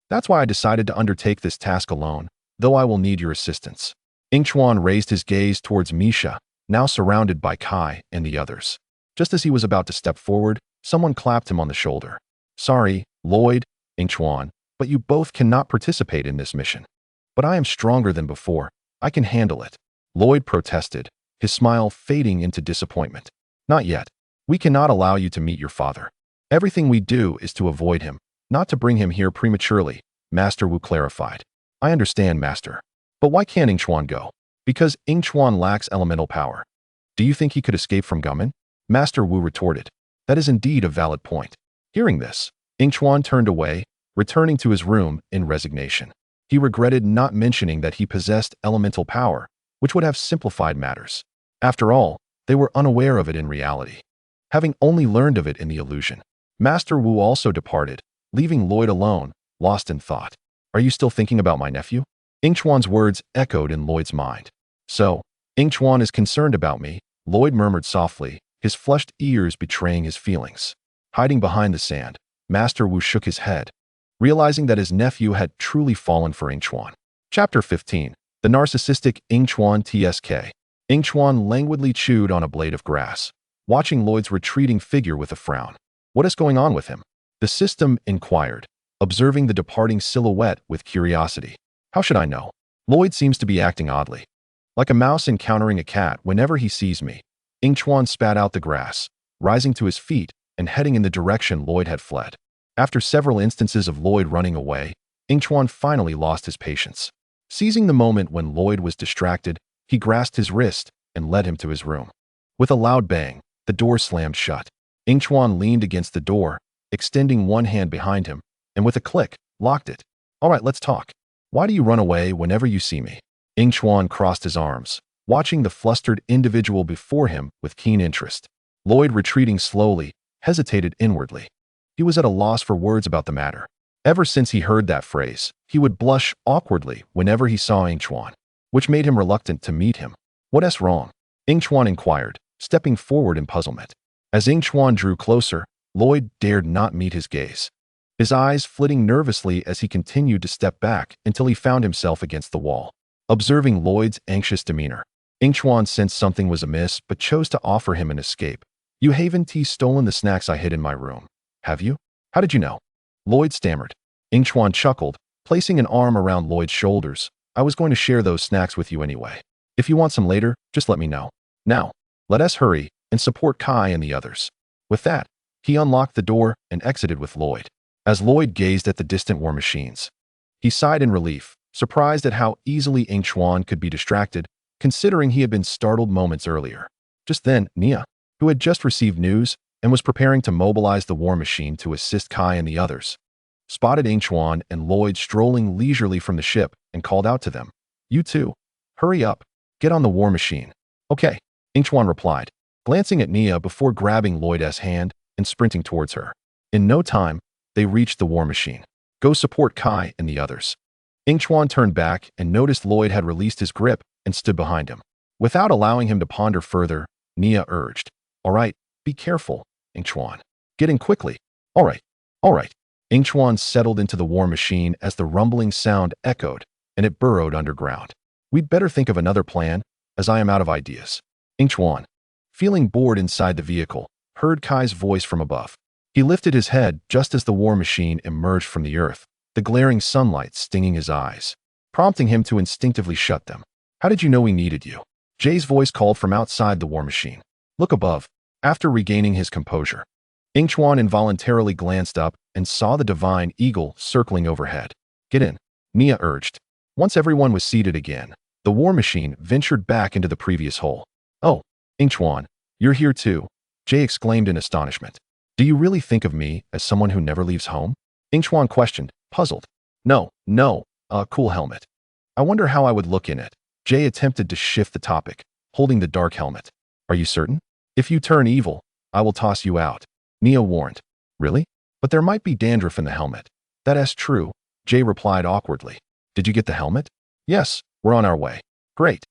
That's why I decided to undertake this task alone, though I will need your assistance. Yingchuan raised his gaze towards Misha, now surrounded by Kai and the others. Just as he was about to step forward, someone clapped him on the shoulder. Sorry, Lloyd, Yingchuan, but you both cannot participate in this mission. But I am stronger than before. I can handle it. Lloyd protested, his smile fading into disappointment. Not yet. We cannot allow you to meet your father. Everything we do is to avoid him, not to bring him here prematurely, Master Wu clarified. I understand, Master. But why can't Yingchuan go? Because Yingchuan lacks elemental power. Do you think he could escape from Gumen? Master Wu retorted. That is indeed a valid point. Hearing this, Yingchuan turned away, returning to his room in resignation. He regretted not mentioning that he possessed elemental power, which would have simplified matters. After all, they were unaware of it in reality, having only learned of it in the illusion. Master Wu also departed, leaving Lloyd alone, lost in thought. Are you still thinking about my nephew? Yingchuan's words echoed in Lloyd's mind. So, Yingchuan is concerned about me, Lloyd murmured softly, his flushed ears betraying his feelings. Hiding behind the sand, Master Wu shook his head, realizing that his nephew had truly fallen for Yingchuan. Chapter 15. The narcissistic Yingchuan TSK. Yingchuan languidly chewed on a blade of grass, watching Lloyd's retreating figure with a frown. What is going on with him? The system inquired, observing the departing silhouette with curiosity. How should I know? Lloyd seems to be acting oddly. Like a mouse encountering a cat whenever he sees me. Yingchuan spat out the grass, rising to his feet and heading in the direction Lloyd had fled. After several instances of Lloyd running away, Yingchuan finally lost his patience. Seizing the moment when Lloyd was distracted, he grasped his wrist and led him to his room. With a loud bang, the door slammed shut. Yingchuan leaned against the door, extending one hand behind him, and with a click, locked it. All right, let's talk. Why do you run away whenever you see me? Yingchuan crossed his arms, watching the flustered individual before him with keen interest. Lloyd, retreating slowly, hesitated inwardly. He was at a loss for words about the matter. Ever since he heard that phrase, he would blush awkwardly whenever he saw Yingchuan, which made him reluctant to meet him. What's wrong? Yingchuan inquired, stepping forward in puzzlement. As Yingchuan drew closer, Lloyd dared not meet his gaze, his eyes flitting nervously as he continued to step back until he found himself against the wall. Observing Lloyd's anxious demeanor, Yingchuan sensed something was amiss but chose to offer him an escape. You haven't stolen the snacks I hid in my room, have you? How did you know? Lloyd stammered. Yingchuan chuckled, placing an arm around Lloyd's shoulders. I was going to share those snacks with you anyway. If you want some later, just let me know. Now, let us hurry and support Kai and the others. With that, he unlocked the door and exited with Lloyd. As Lloyd gazed at the distant war machines, he sighed in relief, surprised at how easily Yingchuan could be distracted, considering he had been startled moments earlier. Just then, Nia, who had just received news and was preparing to mobilize the war machine to assist Kai and the others, spotted Yingchuan and Lloyd strolling leisurely from the ship and called out to them. You two, hurry up, get on the war machine. Okay, Yingchuan replied, glancing at Nia before grabbing Lloyd's hand and sprinting towards her. In no time, they reached the war machine. Go support Kai and the others. Yingchuan turned back and noticed Lloyd had released his grip and stood behind him. Without allowing him to ponder further, Nia urged, All right, be careful, Yingchuan. Get in quickly. All right, all right. Yingchuan settled into the war machine as the rumbling sound echoed, and it burrowed underground. We'd better think of another plan, as I am out of ideas. Yingchuan, feeling bored inside the vehicle, heard Kai's voice from above. He lifted his head just as the war machine emerged from the earth, the glaring sunlight stinging his eyes, prompting him to instinctively shut them. How did you know we needed you? Jay's voice called from outside the war machine. Look above. After regaining his composure, Yingchuan involuntarily glanced up and saw the divine eagle circling overhead. Get in, Nia urged. Once everyone was seated again, the war machine ventured back into the previous hole. Oh, Yingchuan, you're here too, Jay exclaimed in astonishment. Do you really think of me as someone who never leaves home? Yingchuan questioned, puzzled. No, cool helmet. I wonder how I would look in it. Jay attempted to shift the topic, holding the dark helmet. Are you certain? If you turn evil, I will toss you out, Nia warned. Really? But there might be dandruff in the helmet. That's true, Jay replied awkwardly. Did you get the helmet? Yes, we're on our way. Great.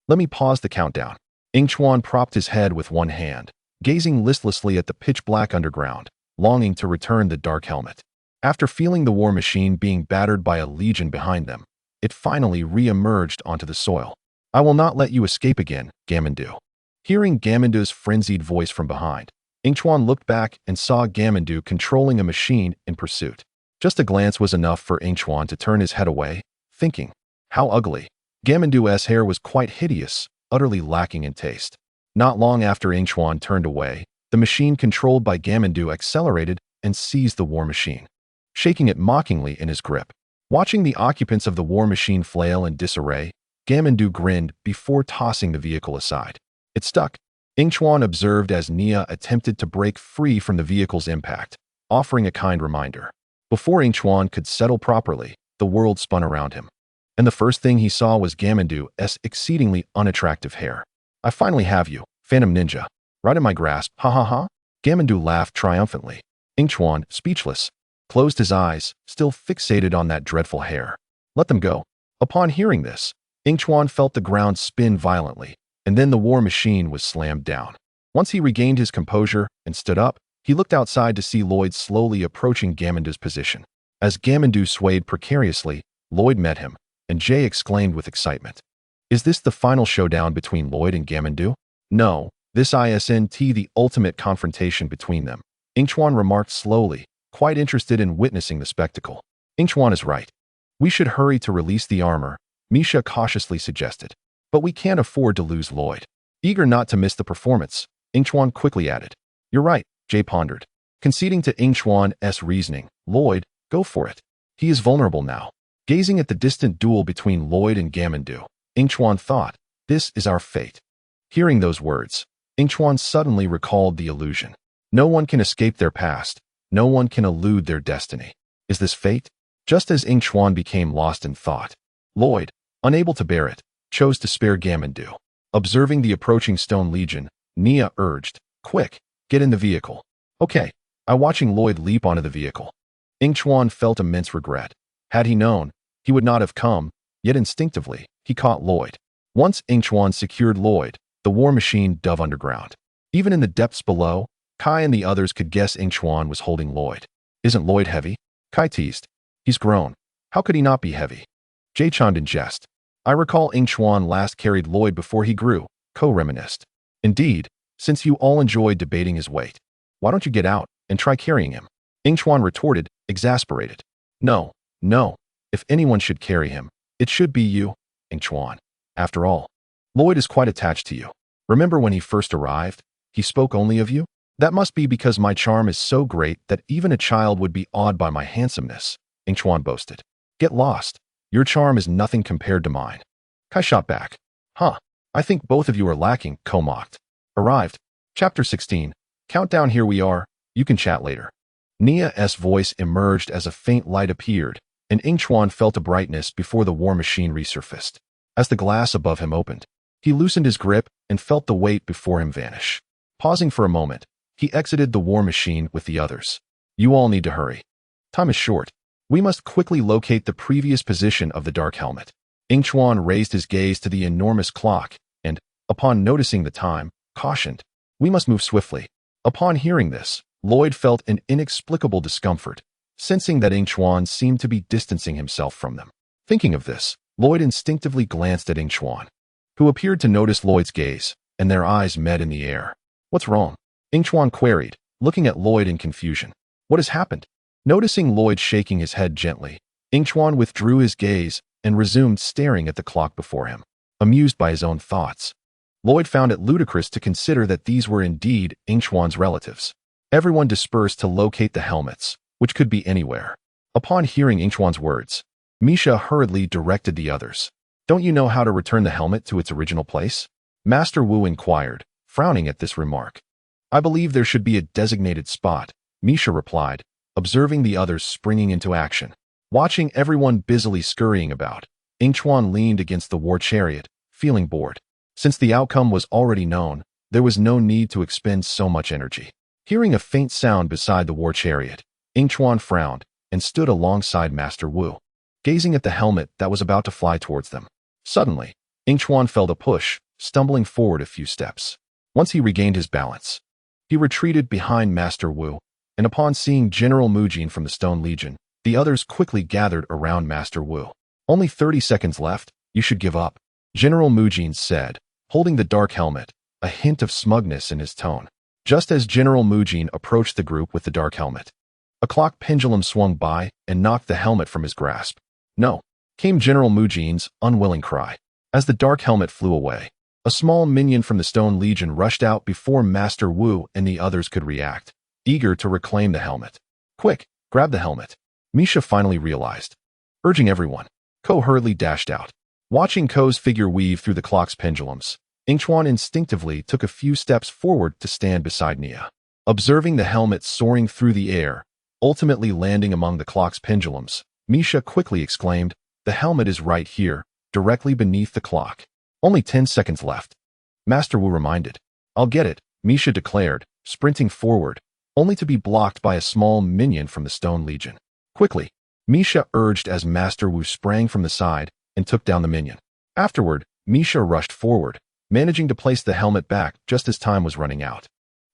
Let me pause the countdown. Yingchuan propped his head with one hand, gazing listlessly at the pitch-black underground, longing to return the dark helmet. After feeling the war machine being battered by a legion behind them, it finally re-emerged onto the soil. I will not let you escape again, Gamandu. Hearing Gamandu's frenzied voice from behind, Yingchuan looked back and saw Gamandu controlling a machine in pursuit. Just a glance was enough for Yingchuan to turn his head away, thinking, how ugly. Gamandu's hair was quite hideous, utterly lacking in taste. Not long after Yingchuan turned away, the machine controlled by Gamandu accelerated and seized the war machine, shaking it mockingly in his grip. Watching the occupants of the war machine flail in disarray, Gamandu grinned before tossing the vehicle aside. It stuck, Yingchuan observed as Nia attempted to break free from the vehicle's impact, offering a kind reminder. Before Yingchuan could settle properly, the world spun around him. And the first thing he saw was Gamandu's exceedingly unattractive hair. I finally have you, Phantom Ninja. Right in my grasp, ha ha ha. Gamandu laughed triumphantly. Yingchuan, speechless, closed his eyes, still fixated on that dreadful hair. Let them go. Upon hearing this, Yingchuan felt the ground spin violently, and then the war machine was slammed down. Once he regained his composure and stood up, he looked outside to see Lloyd slowly approaching Gamandu's position. As Gamandu swayed precariously, Lloyd met him, and Jay exclaimed with excitement. Is this the final showdown between Lloyd and Gamandu? No, this isn't the ultimate confrontation between them, Yingchuan remarked slowly, quite interested in witnessing the spectacle. Yingchuan is right. We should hurry to release the armor, Misha cautiously suggested. But we can't afford to lose Lloyd. Eager not to miss the performance, Yingchuan quickly added. You're right, Jay pondered. Conceding to Yingchuan's reasoning, Lloyd, go for it. He is vulnerable now. Gazing at the distant duel between Lloyd and Gamandu, Yingchuan thought, this is our fate. Hearing those words, Yingchuan suddenly recalled the illusion. No one can escape their past. No one can elude their destiny. Is this fate? Just as Yingchuan became lost in thought, Lloyd, unable to bear it, chose to spare Gamandu. Observing the approaching Stone Legion, Nia urged, quick, get in the vehicle. Okay, watching Lloyd leap onto the vehicle. Yingchuan felt immense regret. Had he known, he would not have come, yet instinctively, he caught Lloyd. Once Yingchuan secured Lloyd, the war machine dove underground. Even in the depths below, Kai and the others could guess Yingchuan was holding Lloyd. Isn't Lloyd heavy? Kai teased. He's grown. How could he not be heavy? Jay chimed in jest. I recall Yingchuan last carried Lloyd before he grew, Ko reminisced. Indeed, since you all enjoyed debating his weight, why don't you get out and try carrying him? Yingchuan retorted, exasperated. No, no. If anyone should carry him, it should be you, Yingchuan. After all, Lloyd is quite attached to you. Remember when he first arrived, he spoke only of you? That must be because my charm is so great that even a child would be awed by my handsomeness, Yingchuan boasted. Get lost. Your charm is nothing compared to mine. Kai shot back. Huh. I think both of you are lacking, Ko mocked. Arrived. Chapter 16. Countdown. Here we are. You can chat later. Nia's voice emerged as a faint light appeared, and Yingchuan felt a brightness before the war machine resurfaced. As the glass above him opened, he loosened his grip and felt the weight before him vanish. Pausing for a moment, he exited the war machine with the others. You all need to hurry. Time is short. We must quickly locate the previous position of the dark helmet. Yingchuan raised his gaze to the enormous clock and, upon noticing the time, cautioned. We must move swiftly. Upon hearing this, Lloyd felt an inexplicable discomfort, sensing that Yingchuan seemed to be distancing himself from them. Thinking of this, Lloyd instinctively glanced at Yingchuan, who appeared to notice Lloyd's gaze, and their eyes met in the air. What's wrong? Yingchuan queried, looking at Lloyd in confusion. What has happened? Noticing Lloyd shaking his head gently, Yingchuan withdrew his gaze and resumed staring at the clock before him, amused by his own thoughts. Lloyd found it ludicrous to consider that these were indeed Yingchuan's relatives. Everyone dispersed to locate the helmets, which could be anywhere. Upon hearing Yingchuan's words, Misha hurriedly directed the others. Don't you know how to return the helmet to its original place? Master Wu inquired, frowning at this remark. I believe there should be a designated spot, Misha replied, observing the others springing into action. Watching everyone busily scurrying about, Yingchuan leaned against the war chariot, feeling bored. Since the outcome was already known, there was no need to expend so much energy. Hearing a faint sound beside the war chariot, Yingchuan frowned and stood alongside Master Wu, gazing at the helmet that was about to fly towards them. Suddenly, Yingchuan felt a push, stumbling forward a few steps. Once he regained his balance, he retreated behind Master Wu, and upon seeing General Mujin from the Stone Legion, the others quickly gathered around Master Wu. Only 30 seconds left, you should give up, General Mujin said, holding the dark helmet, a hint of smugness in his tone. Just as General Mujin approached the group with the dark helmet, a clock pendulum swung by and knocked the helmet from his grasp. No, came General Mujin's unwilling cry. As the dark helmet flew away, a small minion from the Stone Legion rushed out before Master Wu and the others could react, eager to reclaim the helmet. Quick, grab the helmet, Misha finally realized. Urging everyone, Ko hurriedly dashed out. Watching Ko's figure weave through the clock's pendulums, Yingchuan instinctively took a few steps forward to stand beside Nia. Observing the helmet soaring through the air, ultimately landing among the clock's pendulums, Misha quickly exclaimed, the helmet is right here, directly beneath the clock. Only 10 seconds left. Master Wu reminded. I'll get it, Misha declared, sprinting forward, only to be blocked by a small minion from the Stone Legion. Quickly, Misha urged as Master Wu sprang from the side and took down the minion. Afterward, Misha rushed forward, managing to place the helmet back just as time was running out.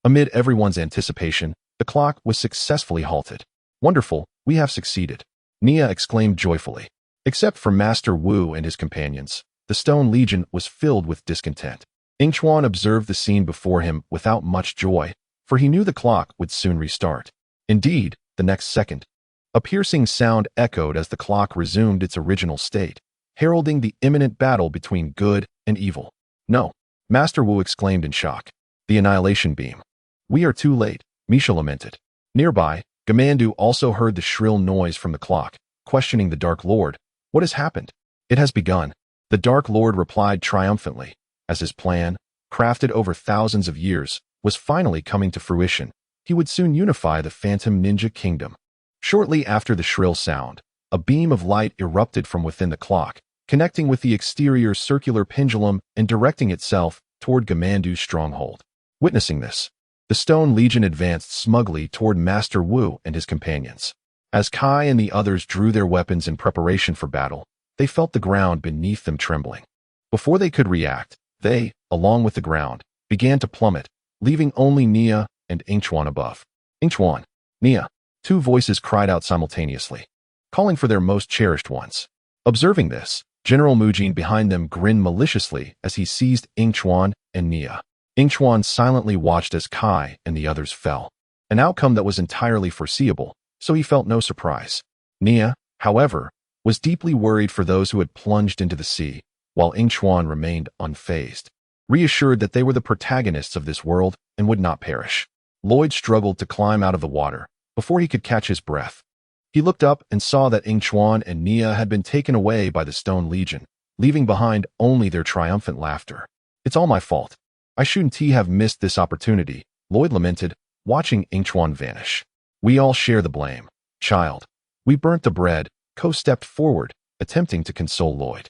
Amid everyone's anticipation, the clock was successfully halted. Wonderful, we have succeeded, Nia exclaimed joyfully. Except for Master Wu and his companions, the Stone Legion was filled with discontent. Yingchuan observed the scene before him without much joy, for he knew the clock would soon restart. Indeed, the next second, a piercing sound echoed as the clock resumed its original state, heralding the imminent battle between good and evil. No, Master Wu exclaimed in shock. The annihilation beam. We are too late, Misha lamented. Nearby, Gamandu also heard the shrill noise from the clock, questioning the Dark Lord. What has happened? It has begun, the Dark Lord replied triumphantly, as his plan, crafted over thousands of years, was finally coming to fruition. He would soon unify the Phantom Ninja Kingdom. Shortly after the shrill sound, a beam of light erupted from within the clock, connecting with the exterior circular pendulum and directing itself toward Gamandu's stronghold. Witnessing this, the Stone Legion advanced smugly toward Master Wu and his companions. As Kai and the others drew their weapons in preparation for battle, they felt the ground beneath them trembling. Before they could react, they, along with the ground, began to plummet, leaving only Nia and Yingchuan above. Yingchuan, Nia, two voices cried out simultaneously, calling for their most cherished ones. Observing this, General Mujin behind them grinned maliciously as he seized Yingchuan and Nia. Yingchuan silently watched as Kai and the others fell, an outcome that was entirely foreseeable, so he felt no surprise. Nia, however, was deeply worried for those who had plunged into the sea, while Yingchuan remained unfazed, reassured that they were the protagonists of this world and would not perish. Lloyd struggled to climb out of the water before he could catch his breath. He looked up and saw that Yingchuan and Nia had been taken away by the Stone Legion, leaving behind only their triumphant laughter. "It's all my fault. I shouldn't have missed this opportunity," Lloyd lamented, watching Yingchuan vanish. "We all share the blame, child. We burnt the bread." Ko stepped forward, attempting to console Lloyd.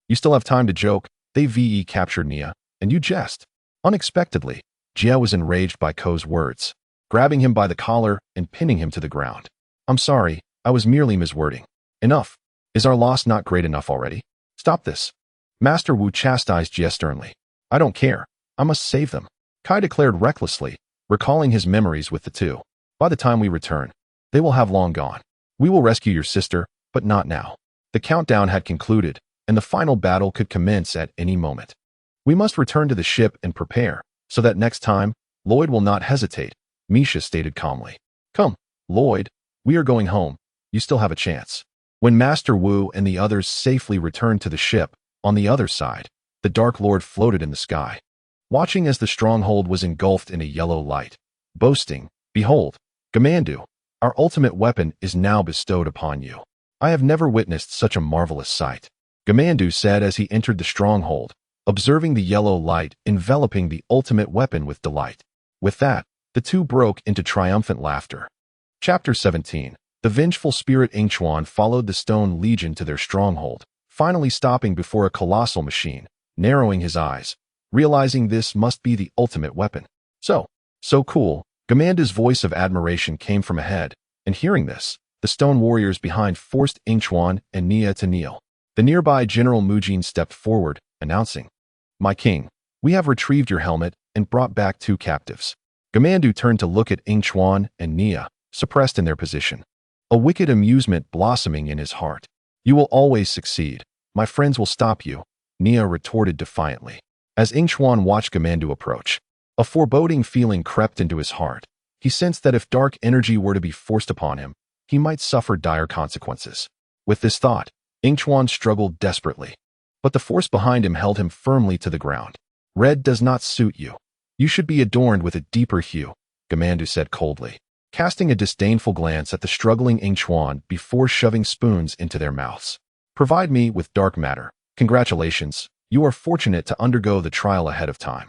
"You still have time to joke. They captured Nia, and you jest." Unexpectedly, Jia was enraged by Ko's words, grabbing him by the collar and pinning him to the ground. "I'm sorry, I was merely miswording. Enough. Is our loss not great enough already? Stop this." Master Wu chastised Jia sternly. "I don't care. I must save them," Kai declared recklessly, recalling his memories with the two. "By the time we return, they will have long gone. We will rescue your sister, but not now." The countdown had concluded, and the final battle could commence at any moment. "We must return to the ship and prepare, so that next time, Lloyd will not hesitate," Misha stated calmly. "Come, Lloyd, we are going home. You still have a chance." When Master Wu and the others safely returned to the ship, on the other side, the Dark Lord floated in the sky, watching as the stronghold was engulfed in a yellow light, boasting, "Behold, Gamandu, our ultimate weapon is now bestowed upon you. I have never witnessed such a marvelous sight," Gamandu said as he entered the stronghold, observing the yellow light enveloping the ultimate weapon with delight. With that, the two broke into triumphant laughter. Chapter 17. The vengeful spirit Yingchuan followed the Stone Legion to their stronghold, finally stopping before a colossal machine, narrowing his eyes, realizing this must be the ultimate weapon. So cool." Gamandu's voice of admiration came from ahead, and hearing this, the stone warriors behind forced Yingchuan and Nia to kneel. The nearby General Mujin stepped forward, announcing, "My king, we have retrieved your helmet and brought back 2 captives." Gamandu turned to look at Yingchuan and Nia, suppressed in their position, a wicked amusement blossoming in his heart. "You will always succeed. My friends will stop you," Nia retorted defiantly. As Yingchuan watched Gamandu approach, a foreboding feeling crept into his heart. He sensed that if dark energy were to be forced upon him, he might suffer dire consequences. With this thought, Yingchuan struggled desperately, but the force behind him held him firmly to the ground. "Red does not suit you. You should be adorned with a deeper hue," Gamandu said coldly, casting a disdainful glance at the struggling Yingchuan before shoving spoons into their mouths. "Provide me with dark matter. Congratulations, you are fortunate to undergo the trial ahead of time."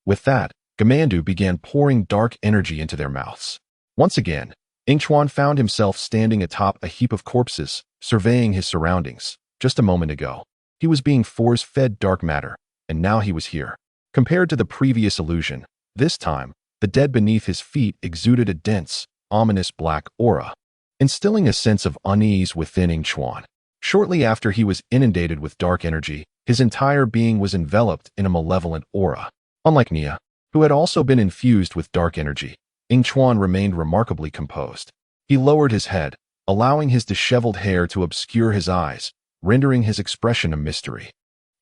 With that, Gamandu began pouring dark energy into their mouths. Once again, Yingchuan found himself standing atop a heap of corpses, surveying his surroundings. Just a moment ago, he was being force-fed dark matter, and now he was here. Compared to the previous illusion, this time, the dead beneath his feet exuded a dense, ominous black aura, instilling a sense of unease within Yingchuan. Shortly after he was inundated with dark energy, his entire being was enveloped in a malevolent aura. Unlike Nia, who had also been infused with dark energy, Yingchuan remained remarkably composed. He lowered his head, allowing his disheveled hair to obscure his eyes, rendering his expression a mystery.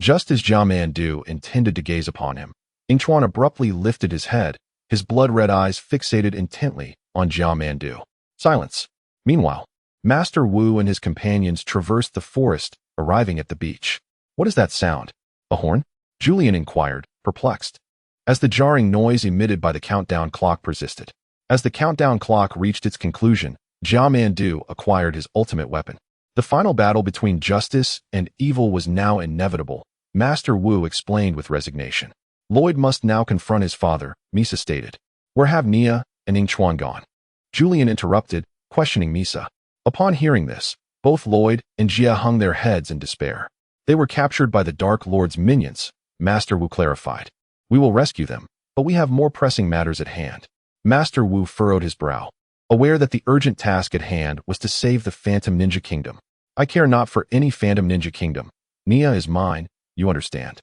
Just as Jiamandu intended to gaze upon him, Yingchuan abruptly lifted his head, his blood-red eyes fixated intently on Jiamandu. Silence. Meanwhile, Master Wu and his companions traversed the forest, arriving at the beach. "What is that sound? A horn?" Julian inquired, perplexed, as the jarring noise emitted by the countdown clock persisted. As the countdown clock reached its conclusion, Jiamandu acquired his ultimate weapon. The final battle between justice and evil was now inevitable, Master Wu explained with resignation. Lloyd must now confront his father, Misa stated. "Where have Nia and Yingchuan gone?" Julian interrupted, questioning Misa. Upon hearing this, both Lloyd and Jia hung their heads in despair. "They were captured by the Dark Lord's minions," Master Wu clarified. "We will rescue them, but we have more pressing matters at hand." Master Wu furrowed his brow, aware that the urgent task at hand was to save the Phantom Ninja Kingdom. "I care not for any Phantom Ninja Kingdom. Nia is mine, you understand."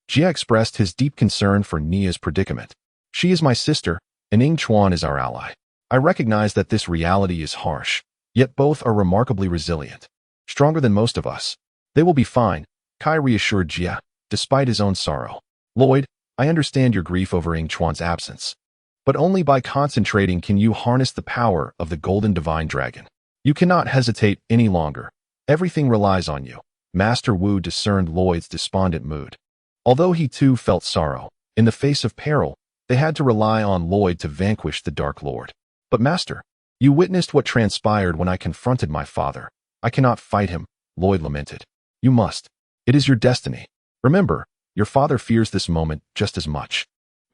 Jia expressed his deep concern for Nia's predicament. "She is my sister, and Yingchuan is our ally. I recognize that this reality is harsh, yet both are remarkably resilient. Stronger than most of us. They will be fine," Kai reassured Jia, despite his own sorrow. Lloyd, I understand your grief over Yingchuan's absence. But only by concentrating can you harness the power of the Golden Divine Dragon. You cannot hesitate any longer. Everything relies on you. Master Wu discerned Lloyd's despondent mood. Although he too felt sorrow, in the face of peril, they had to rely on Lloyd to vanquish the Dark Lord. But Master, you witnessed what transpired when I confronted my father. I cannot fight him, Lloyd lamented. You must. It is your destiny. Remember, your father fears this moment just as much.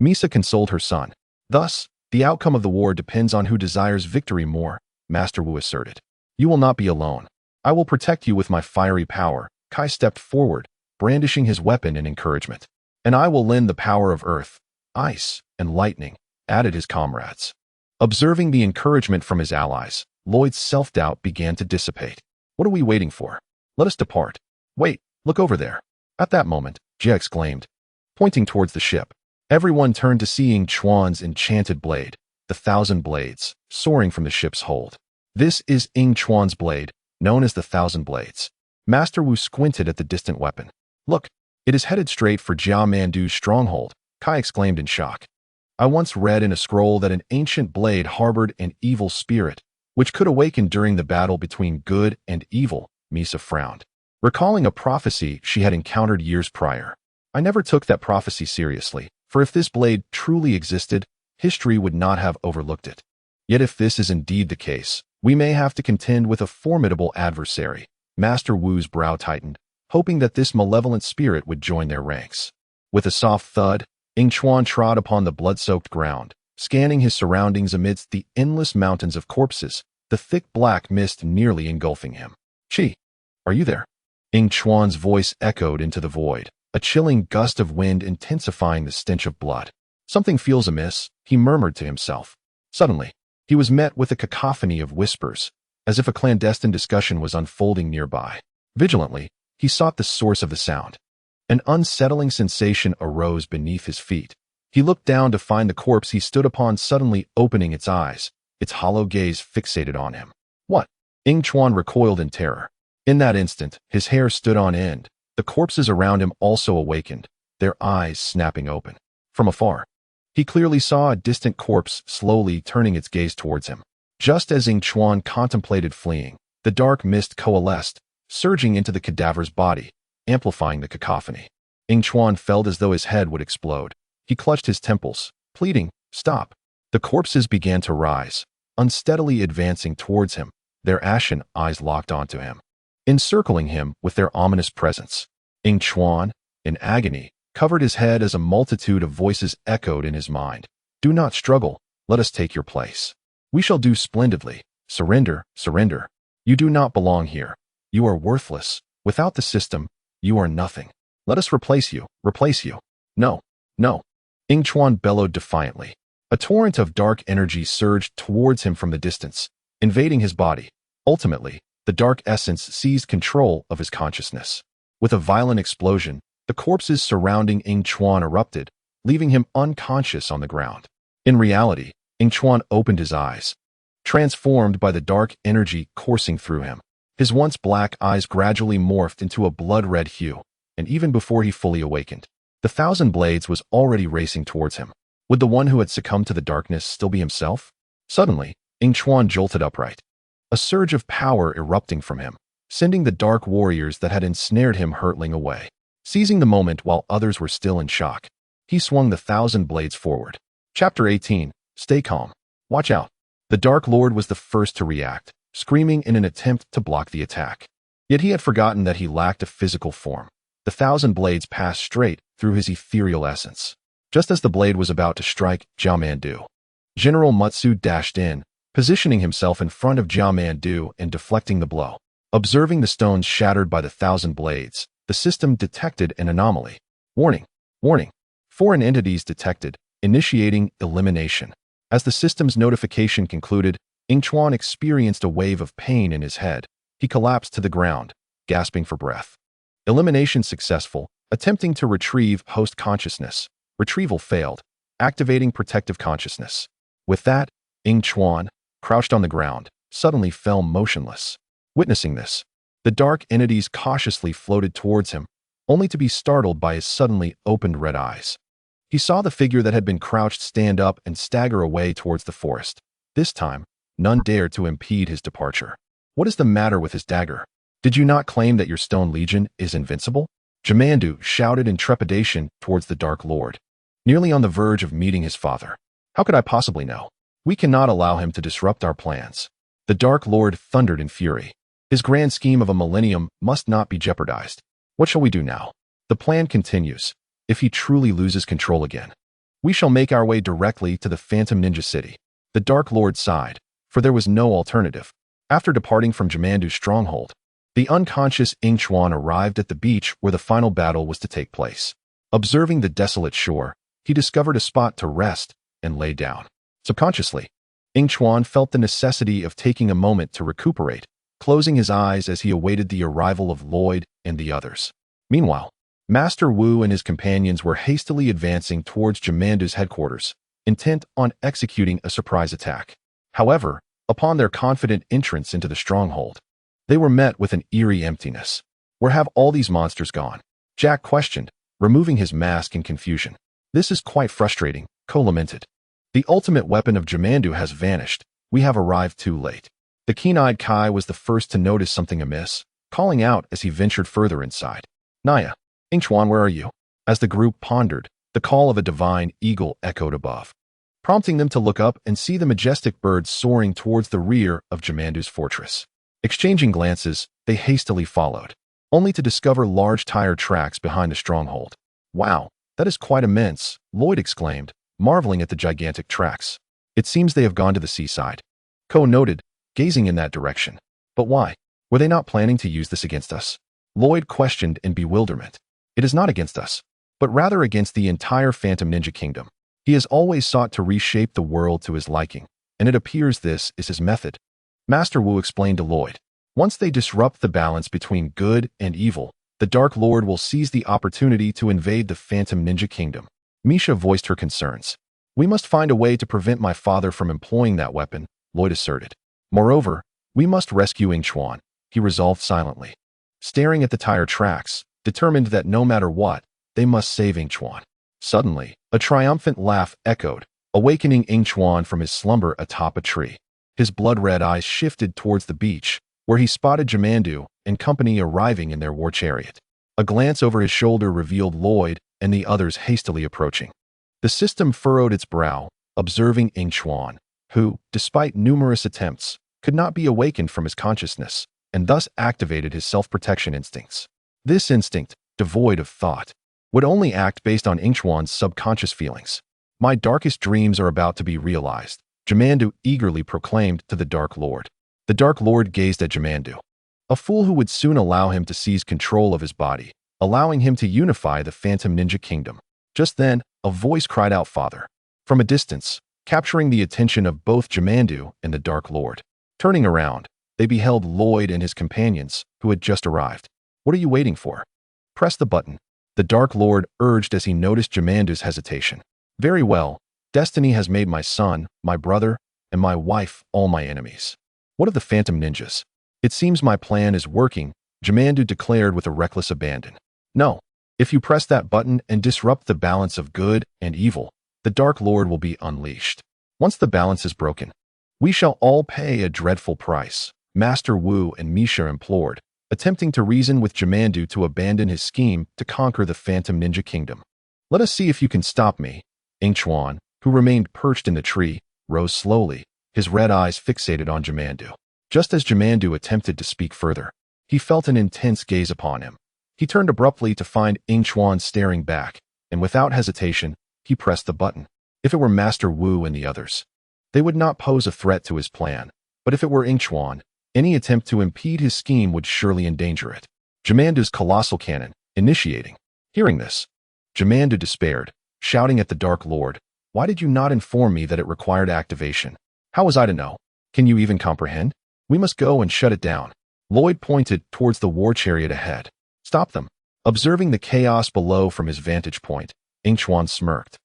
Misa consoled her son. Thus, the outcome of the war depends on who desires victory more, Master Wu asserted. You will not be alone. I will protect you with my fiery power. Kai stepped forward, brandishing his weapon in encouragement. And I will lend the power of earth, ice, and lightning, added his comrades. Observing the encouragement from his allies, Lloyd's self-doubt began to dissipate. What are we waiting for? Let us depart. Wait, look over there. At that moment, Jia exclaimed, pointing towards the ship. Everyone turned to see Yingchuan's enchanted blade, the 1,000 blades, soaring from the ship's hold. This is Yingchuan's blade, known as the 1,000 blades. Master Wu squinted at the distant weapon. Look, it is headed straight for Jia Mandu's stronghold, Kai exclaimed in shock. I once read in a scroll that an ancient blade harbored an evil spirit, which could awaken during the battle between good and evil, Misa frowned, recalling a prophecy she had encountered years prior. I never took that prophecy seriously, for if this blade truly existed, history would not have overlooked it. Yet if this is indeed the case, we may have to contend with a formidable adversary. Master Wu's brow tightened, hoping that this malevolent spirit would join their ranks. With a soft thud, Yingchuan trod upon the blood-soaked ground, scanning his surroundings amidst the endless mountains of corpses, the thick black mist nearly engulfing him. Chi, are you there? Yingchuan's voice echoed into the void, a chilling gust of wind intensifying the stench of blood. Something feels amiss, he murmured to himself. Suddenly, he was met with a cacophony of whispers, as if a clandestine discussion was unfolding nearby. Vigilantly, he sought the source of the sound. An unsettling sensation arose beneath his feet. He looked down to find the corpse he stood upon suddenly opening its eyes, its hollow gaze fixated on him. What? Yingchuan recoiled in terror. In that instant, his hair stood on end. The corpses around him also awakened, their eyes snapping open. From afar, he clearly saw a distant corpse slowly turning its gaze towards him. Just as Yingchuan contemplated fleeing, the dark mist coalesced, surging into the cadaver's body, amplifying the cacophony. Yingchuan felt as though his head would explode. He clutched his temples, pleading, "Stop." The corpses began to rise, unsteadily advancing towards him, their ashen eyes locked onto him, encircling him with their ominous presence. Yingchuan, in agony, covered his head as a multitude of voices echoed in his mind. Do not struggle, let us take your place. We shall do splendidly. Surrender, surrender. You do not belong here. You are worthless. Without the system, you are nothing. Let us replace you, replace you. No, no. Yingchuan bellowed defiantly. A torrent of dark energy surged towards him from the distance, invading his body. Ultimately, the dark essence seized control of his consciousness. With a violent explosion, the corpses surrounding Yingchuan erupted, leaving him unconscious on the ground. In reality, Yingchuan opened his eyes, transformed by the dark energy coursing through him. His once black eyes gradually morphed into a blood-red hue, and even before he fully awakened, the 1,000 blades was already racing towards him. Would the one who had succumbed to the darkness still be himself? Suddenly, Yingchuan jolted upright, a surge of power erupting from him, sending the dark warriors that had ensnared him hurtling away. Seizing the moment while others were still in shock, he swung the 1,000 blades forward. Chapter 18. Stay calm. Watch out. The Dark Lord was the first to react, screaming in an attempt to block the attack. Yet he had forgotten that he lacked a physical form. The 1,000 blades passed straight through his ethereal essence. Just as the blade was about to strike Jia Mandu, General Matsu dashed in, positioning himself in front of Jia Mandu and deflecting the blow. Observing the stones shattered by the 1,000 blades, the system detected an anomaly. Warning, warning. Foreign entities detected, initiating elimination. As the system's notification concluded, Yingchuan experienced a wave of pain in his head. He collapsed to the ground, gasping for breath. Elimination successful, attempting to retrieve host consciousness. Retrieval failed, activating protective consciousness. With that, Yingchuan, crouched on the ground, suddenly fell motionless. Witnessing this, the dark entities cautiously floated towards him, only to be startled by his suddenly opened red eyes. He saw the figure that had been crouched stand up and stagger away towards the forest. This time, none dared to impede his departure. What is the matter with his dagger? Did you not claim that your stone legion is invincible? Jimandu shouted in trepidation towards the Dark Lord, nearly on the verge of meeting his father. How could I possibly know? We cannot allow him to disrupt our plans. The Dark Lord thundered in fury. His grand scheme of a millennium must not be jeopardized. What shall we do now? The plan continues. If he truly loses control again, we shall make our way directly to the Phantom Ninja City. The Dark Lord sighed, for there was no alternative. After departing from Jimandu's stronghold, the unconscious Yingchuan arrived at the beach where the final battle was to take place. Observing the desolate shore, he discovered a spot to rest and lay down. Subconsciously, Yingchuan felt the necessity of taking a moment to recuperate, closing his eyes as he awaited the arrival of Lloyd and the others. Meanwhile, Master Wu and his companions were hastily advancing towards Jimandu's headquarters, intent on executing a surprise attack. However, upon their confident entrance into the stronghold, they were met with an eerie emptiness. Where have all these monsters gone? Jack questioned, removing his mask in confusion. This is quite frustrating, Ko lamented. The ultimate weapon of Jimandu has vanished. We have arrived too late. The keen-eyed Kai was the first to notice something amiss, calling out as he ventured further inside. Naya, Yingchuan, where are you? As the group pondered, the call of a divine eagle echoed above, prompting them to look up and see the majestic bird soaring towards the rear of Jimandu's fortress. Exchanging glances, they hastily followed, only to discover large tire tracks behind the stronghold. Wow, that is quite immense, Lloyd exclaimed, marveling at the gigantic tracks. It seems they have gone to the seaside. Ko noted, gazing in that direction. But why? Were they not planning to use this against us? Lloyd questioned in bewilderment. It is not against us, but rather against the entire Phantom Ninja Kingdom. He has always sought to reshape the world to his liking, and it appears this is his method. Master Wu explained to Lloyd. Once they disrupt the balance between good and evil, the Dark Lord will seize the opportunity to invade the Phantom Ninja Kingdom. Misha voiced her concerns. We must find a way to prevent my father from employing that weapon, Lloyd asserted. Moreover, we must rescue Yingchuan, he resolved silently. Staring at the tire tracks, determined that no matter what, they must save Yingchuan. Suddenly, a triumphant laugh echoed, awakening Yingchuan from his slumber atop a tree. His blood-red eyes shifted towards the beach, where he spotted Jimandu and company arriving in their war chariot. A glance over his shoulder revealed Lloyd and the others hastily approaching. The system furrowed its brow, observing Yingchuan, who, despite numerous attempts, could not be awakened from his consciousness, and thus activated his self-protection instincts. This instinct, devoid of thought, would only act based on Yingchuan's subconscious feelings. My darkest dreams are about to be realized, Jimandu eagerly proclaimed to the Dark Lord. The Dark Lord gazed at Jimandu, a fool who would soon allow him to seize control of his body, allowing him to unify the Phantom Ninja Kingdom. Just then, a voice cried out, "Father!" from a distance, capturing the attention of both Jimandu and the Dark Lord. Turning around, they beheld Lloyd and his companions, who had just arrived. What are you waiting for? Press the button, the Dark Lord urged as he noticed Jimandu's hesitation. Very well. Destiny has made my son, my brother, and my wife all my enemies. What of the Phantom Ninjas? It seems my plan is working, Jimandu declared with a reckless abandon. No, if you press that button and disrupt the balance of good and evil, the Dark Lord will be unleashed. Once the balance is broken, we shall all pay a dreadful price, Master Wu and Misha implored, attempting to reason with Jimandu to abandon his scheme to conquer the Phantom Ninja Kingdom. Let us see if you can stop me. Yingchuan, who remained perched in the tree, rose slowly, his red eyes fixated on Jimandu. Just as Jimandu attempted to speak further, he felt an intense gaze upon him. He turned abruptly to find Yingchuan staring back, and without hesitation, he pressed the button. If it were Master Wu and the others, they would not pose a threat to his plan, but if it were Yingchuan, any attempt to impede his scheme would surely endanger it. Jimandu's colossal cannon, initiating. Hearing this, Jimandu despaired, shouting at the Dark Lord, "Why did you not inform me that it required activation? How was I to know? Can you even comprehend? We must go and shut it down." Lloyd pointed towards the war chariot ahead. Stop them. Observing the chaos below from his vantage point, Yingchuan smirked,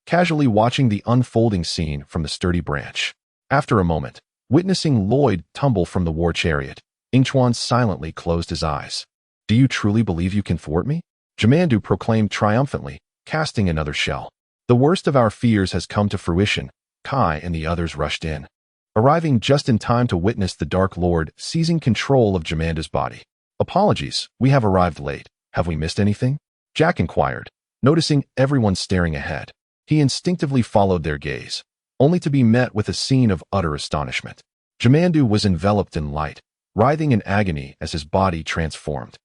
casually watching the unfolding scene from the sturdy branch. After a moment, witnessing Lloyd tumble from the war chariot, Yingchuan silently closed his eyes. Do you truly believe you can thwart me? Jamandu proclaimed triumphantly, casting another shell. The worst of our fears has come to fruition. Kai and the others rushed in, arriving just in time to witness the Dark Lord seizing control of Jamandu's body. Apologies, we have arrived late. Have we missed anything? Jack inquired, noticing everyone staring ahead. He instinctively followed their gaze, only to be met with a scene of utter astonishment. Jamandu was enveloped in light, writhing in agony as his body transformed.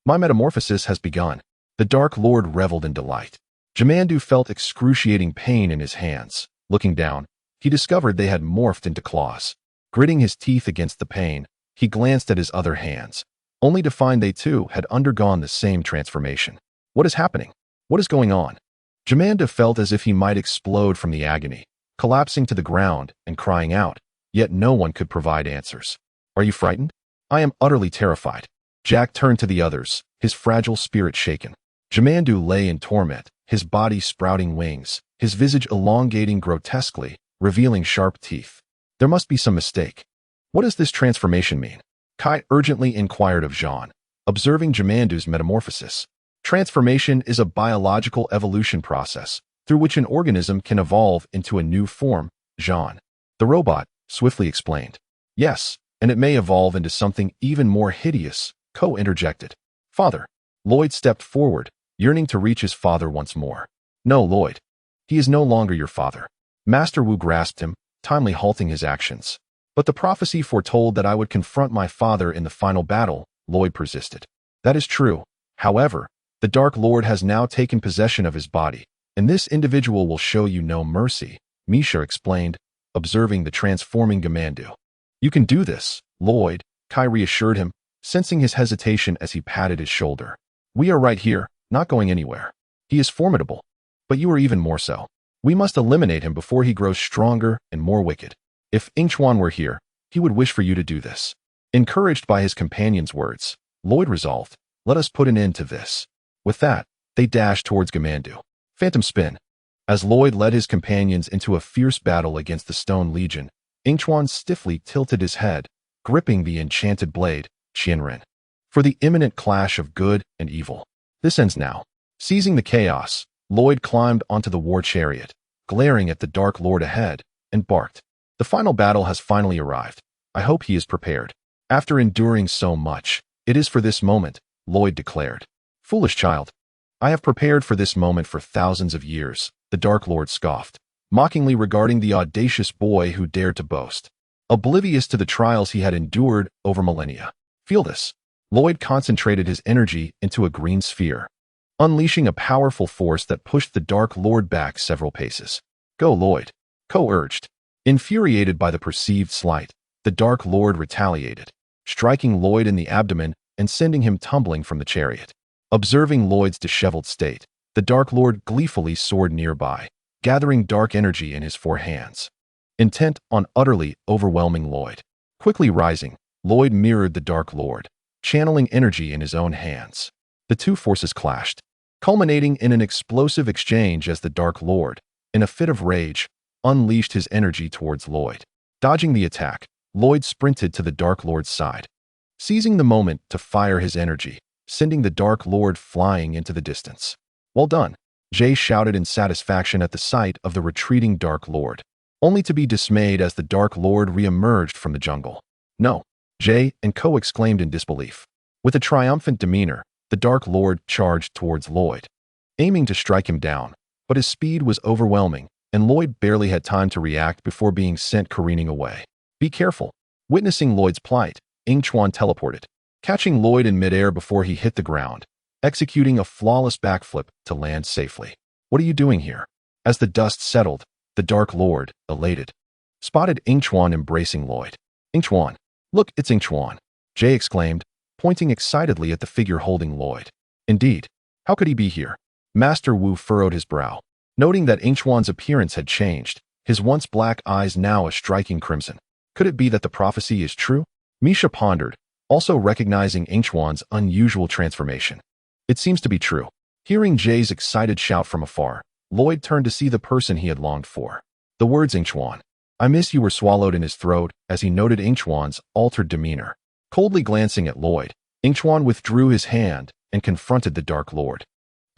My metamorphosis has begun. The Dark Lord reveled in delight. Jamandu felt excruciating pain in his hands. Looking down, he discovered they had morphed into claws. Gritting his teeth against the pain, he glanced at his other hands, only to find they too had undergone the same transformation. What is happening? What is going on? Jamandu felt as if he might explode from the agony, collapsing to the ground and crying out, yet no one could provide answers. Are you frightened? I am utterly terrified. Jack turned to the others, his fragile spirit shaken. Jamandu lay in torment, his body sprouting wings, his visage elongating grotesquely, revealing sharp teeth. There must be some mistake. What does this transformation mean? Kai urgently inquired of Jean, observing Jamandu's metamorphosis. Transformation is a biological evolution process through which an organism can evolve into a new form, Jean, the robot, swiftly explained. Yes, and it may evolve into something even more hideous, Ko interjected. Father. Lloyd stepped forward, yearning to reach his father once more. No, Lloyd. He is no longer your father. Master Wu grasped him, timely halting his actions. But the prophecy foretold that I would confront my father in the final battle, Lloyd persisted. That is true. However, the Dark Lord has now taken possession of his body, and this individual will show you no mercy, Misha explained, observing the transforming Jamandu. You can do this, Lloyd, Kai reassured him, sensing his hesitation as he patted his shoulder. We are right here, not going anywhere. He is formidable, but you are even more so. We must eliminate him before he grows stronger and more wicked. If Yingchuan were here, he would wish for you to do this. Encouraged by his companion's words, Lloyd resolved, let us put an end to this. With that, they dashed towards Jamandu. Phantom spin. As Lloyd led his companions into a fierce battle against the Stone Legion, Yingchuan stiffly tilted his head, gripping the enchanted blade, Qianren, for the imminent clash of good and evil. This ends now. Seizing the chaos, Lloyd climbed onto the war chariot, glaring at the Dark Lord ahead, and barked. The final battle has finally arrived. I hope he is prepared. After enduring so much, it is for this moment, Lloyd declared. Foolish child. I have prepared for this moment for thousands of years, the Dark Lord scoffed, mockingly regarding the audacious boy who dared to boast, oblivious to the trials he had endured over millennia. Feel this. Lloyd concentrated his energy into a green sphere, unleashing a powerful force that pushed the Dark Lord back several paces. Go, Lloyd, Ko urged. Infuriated by the perceived slight, the Dark Lord retaliated, striking Lloyd in the abdomen and sending him tumbling from the chariot. Observing Lloyd's disheveled state, the Dark Lord gleefully soared nearby, gathering dark energy in his four hands, intent on utterly overwhelming Lloyd. Quickly rising, Lloyd mirrored the Dark Lord, channeling energy in his own hands. The two forces clashed, culminating in an explosive exchange as the Dark Lord, in a fit of rage, unleashed his energy towards Lloyd. Dodging the attack, Lloyd sprinted to the Dark Lord's side, seizing the moment to fire his energy, sending the Dark Lord flying into the distance. Well done, Jay shouted in satisfaction at the sight of the retreating Dark Lord, only to be dismayed as the Dark Lord re-emerged from the jungle. No, Jay and Ko exclaimed in disbelief. With a triumphant demeanor, the Dark Lord charged towards Lloyd, aiming to strike him down, but his speed was overwhelming, and Lloyd barely had time to react before being sent careening away. Be careful. Witnessing Lloyd's plight, Yingchuan teleported, catching Lloyd in midair before he hit the ground, executing a flawless backflip to land safely. What are you doing here? As the dust settled, the Dark Lord, elated, spotted Yingchuan embracing Lloyd. Yingchuan, look, it's Yingchuan, Jay exclaimed, pointing excitedly at the figure holding Lloyd. Indeed, how could he be here? Master Wu furrowed his brow, noting that Yingchuan's appearance had changed, his once black eyes now a striking crimson. Could it be that the prophecy is true? Misha pondered, also recognizing Yingchuan's unusual transformation. It seems to be true. Hearing Jay's excited shout from afar, Lloyd turned to see the person he had longed for. The words Yingchuan, I miss you, were swallowed in his throat as he noted Yingchuan's altered demeanor. Coldly glancing at Lloyd, Yingchuan withdrew his hand and confronted the Dark Lord.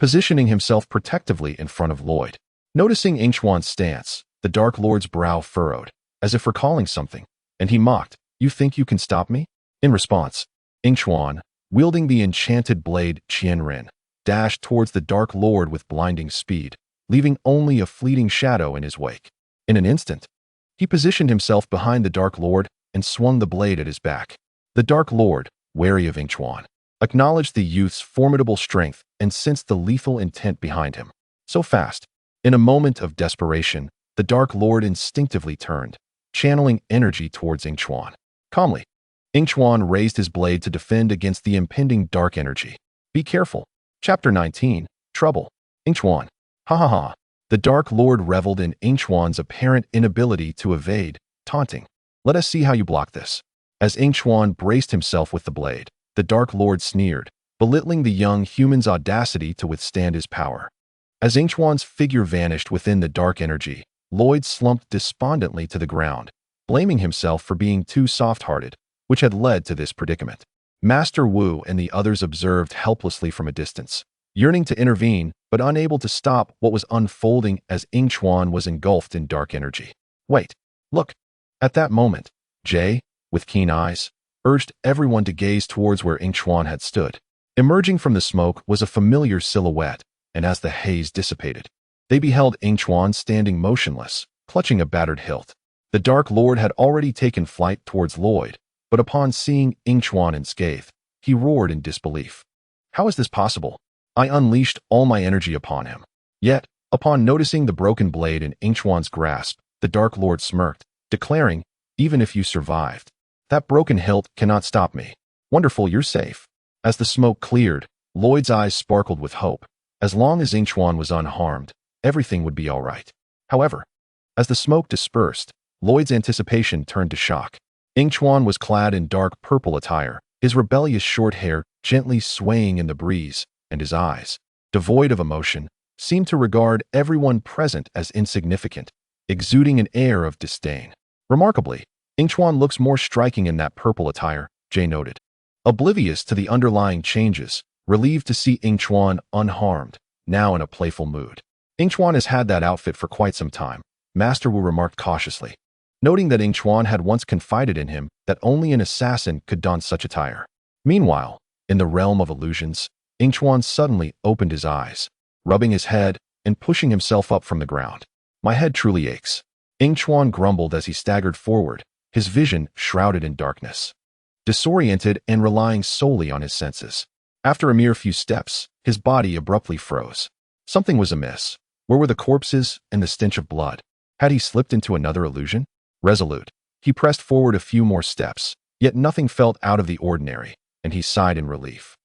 positioning himself protectively in front of Lloyd. Noticing Yingchuan's stance, the Dark Lord's brow furrowed, as if recalling something, and he mocked, "You think you can stop me?" In response, Yingchuan, wielding the enchanted blade Qianren, dashed towards the Dark Lord with blinding speed, leaving only a fleeting shadow in his wake. In an instant, he positioned himself behind the Dark Lord and swung the blade at his back. The Dark Lord, wary of Yingchuan, acknowledged the youth's formidable strength and sensed the lethal intent behind him. So fast, in a moment of desperation, the Dark Lord instinctively turned, channeling energy towards Yingchuan. Calmly, Yingchuan raised his blade to defend against the impending dark energy. Be careful. Chapter 19, Trouble. Yingchuan. Ha ha ha. The Dark Lord reveled in Yingchuan's apparent inability to evade, taunting. Let us see how you block this. As Yingchuan braced himself with the blade, the Dark Lord sneered, belittling the young human's audacity to withstand his power. As Yingchuan's figure vanished within the dark energy, Lloyd slumped despondently to the ground, blaming himself for being too soft-hearted, which had led to this predicament. Master Wu and the others observed helplessly from a distance, yearning to intervene but unable to stop what was unfolding as Yingchuan was engulfed in dark energy. Wait, look. At that moment, Jay, with keen eyes, urged everyone to gaze towards where Yingchuan had stood. Emerging from the smoke was a familiar silhouette, and as the haze dissipated, they beheld Yingchuan standing motionless, clutching a battered hilt. The Dark Lord had already taken flight towards Lloyd, but upon seeing Yingchuan unscathed, he roared in disbelief. How is this possible? I unleashed all my energy upon him. Yet, upon noticing the broken blade in Yingchuan's grasp, the Dark Lord smirked, declaring, "Even if you survived, that broken hilt cannot stop me. Wonderful, you're safe." As the smoke cleared, Lloyd's eyes sparkled with hope. As long as Yingchuan was unharmed, everything would be all right. However, as the smoke dispersed, Lloyd's anticipation turned to shock. Yingchuan was clad in dark purple attire, his rebellious short hair gently swaying in the breeze, and his eyes, devoid of emotion, seemed to regard everyone present as insignificant, exuding an air of disdain. Remarkably, Yingchuan looks more striking in that purple attire, Jay noted. Oblivious to the underlying changes, relieved to see Yingchuan unharmed, now in a playful mood. Yingchuan has had that outfit for quite some time, Master Wu remarked cautiously, noting that Yingchuan had once confided in him that only an assassin could don such attire. Meanwhile, in the realm of illusions, Yingchuan suddenly opened his eyes, rubbing his head and pushing himself up from the ground. My head truly aches. Yingchuan grumbled as he staggered forward, his vision shrouded in darkness. Disoriented and relying solely on his senses. After a mere few steps, his body abruptly froze. Something was amiss. Where were the corpses and the stench of blood? Had he slipped into another illusion? Resolute, he pressed forward a few more steps, yet nothing felt out of the ordinary, and he sighed in relief.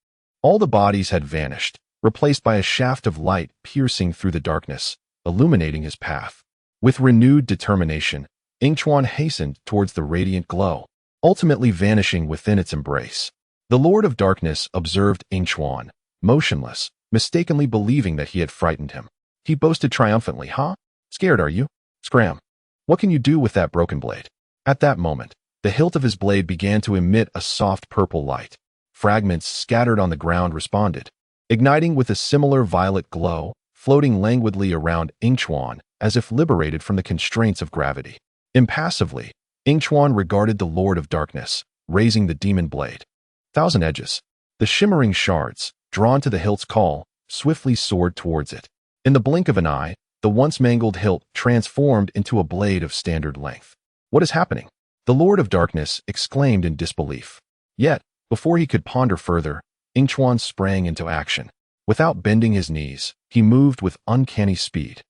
All the bodies had vanished, replaced by a shaft of light piercing through the darkness, illuminating his path. With renewed determination, Yingchuan hastened towards the radiant glow, ultimately vanishing within its embrace. The Lord of Darkness observed Yingchuan, motionless, mistakenly believing that he had frightened him. He boasted triumphantly, "Huh? Scared, are you? Scram. What can you do with that broken blade?" At that moment, the hilt of his blade began to emit a soft purple light. Fragments scattered on the ground responded, igniting with a similar violet glow, floating languidly around Yingchuan as if liberated from the constraints of gravity. Impassively, Yingchuan regarded the Lord of Darkness, raising the demon blade. Thousand edges. The shimmering shards, drawn to the hilt's call, swiftly soared towards it. In the blink of an eye, the once mangled hilt transformed into a blade of standard length. What is happening? The Lord of Darkness exclaimed in disbelief. Yet, before he could ponder further, Yingchuan sprang into action. Without bending his knees, he moved with uncanny speed,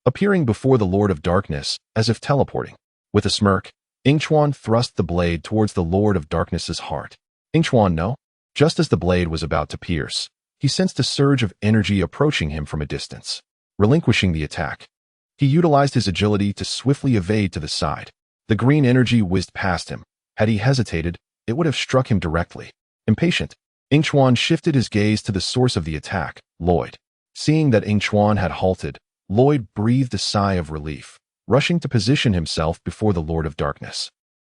appearing before the Lord of Darkness as if teleporting. With a smirk, Yingchuan thrust the blade towards the Lord of Darkness's heart. Yingchuan, no. Just as the blade was about to pierce, he sensed a surge of energy approaching him from a distance. Relinquishing the attack, he utilized his agility to swiftly evade to the side. The green energy whizzed past him. Had he hesitated, it would have struck him directly. Impatient, Yingchuan shifted his gaze to the source of the attack, Lloyd. Seeing that Yingchuan had halted, Lloyd breathed a sigh of relief, rushing to position himself before the Lord of Darkness.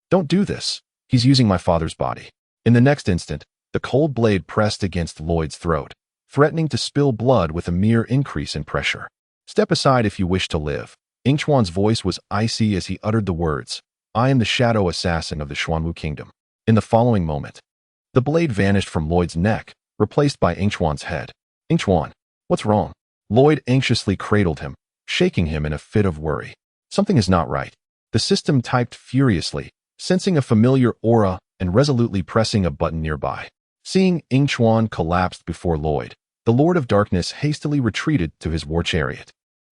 Don't do this. He's using my father's body. In the next instant, the cold blade pressed against Lloyd's throat, threatening to spill blood with a mere increase in pressure. Step aside if you wish to live. Yingchuan's voice was icy as he uttered the words, I am the shadow assassin of the Xuanwu kingdom. In the following moment, the blade vanished from Lloyd's neck, replaced by Yingchuan's head. Yingchuan, what's wrong? Lloyd anxiously cradled him, shaking him in a fit of worry. Something is not right. The system typed furiously, sensing a familiar aura and resolutely pressing a button nearby. Seeing Yingchuan collapsed before Lloyd, the Lord of Darkness hastily retreated to his war chariot,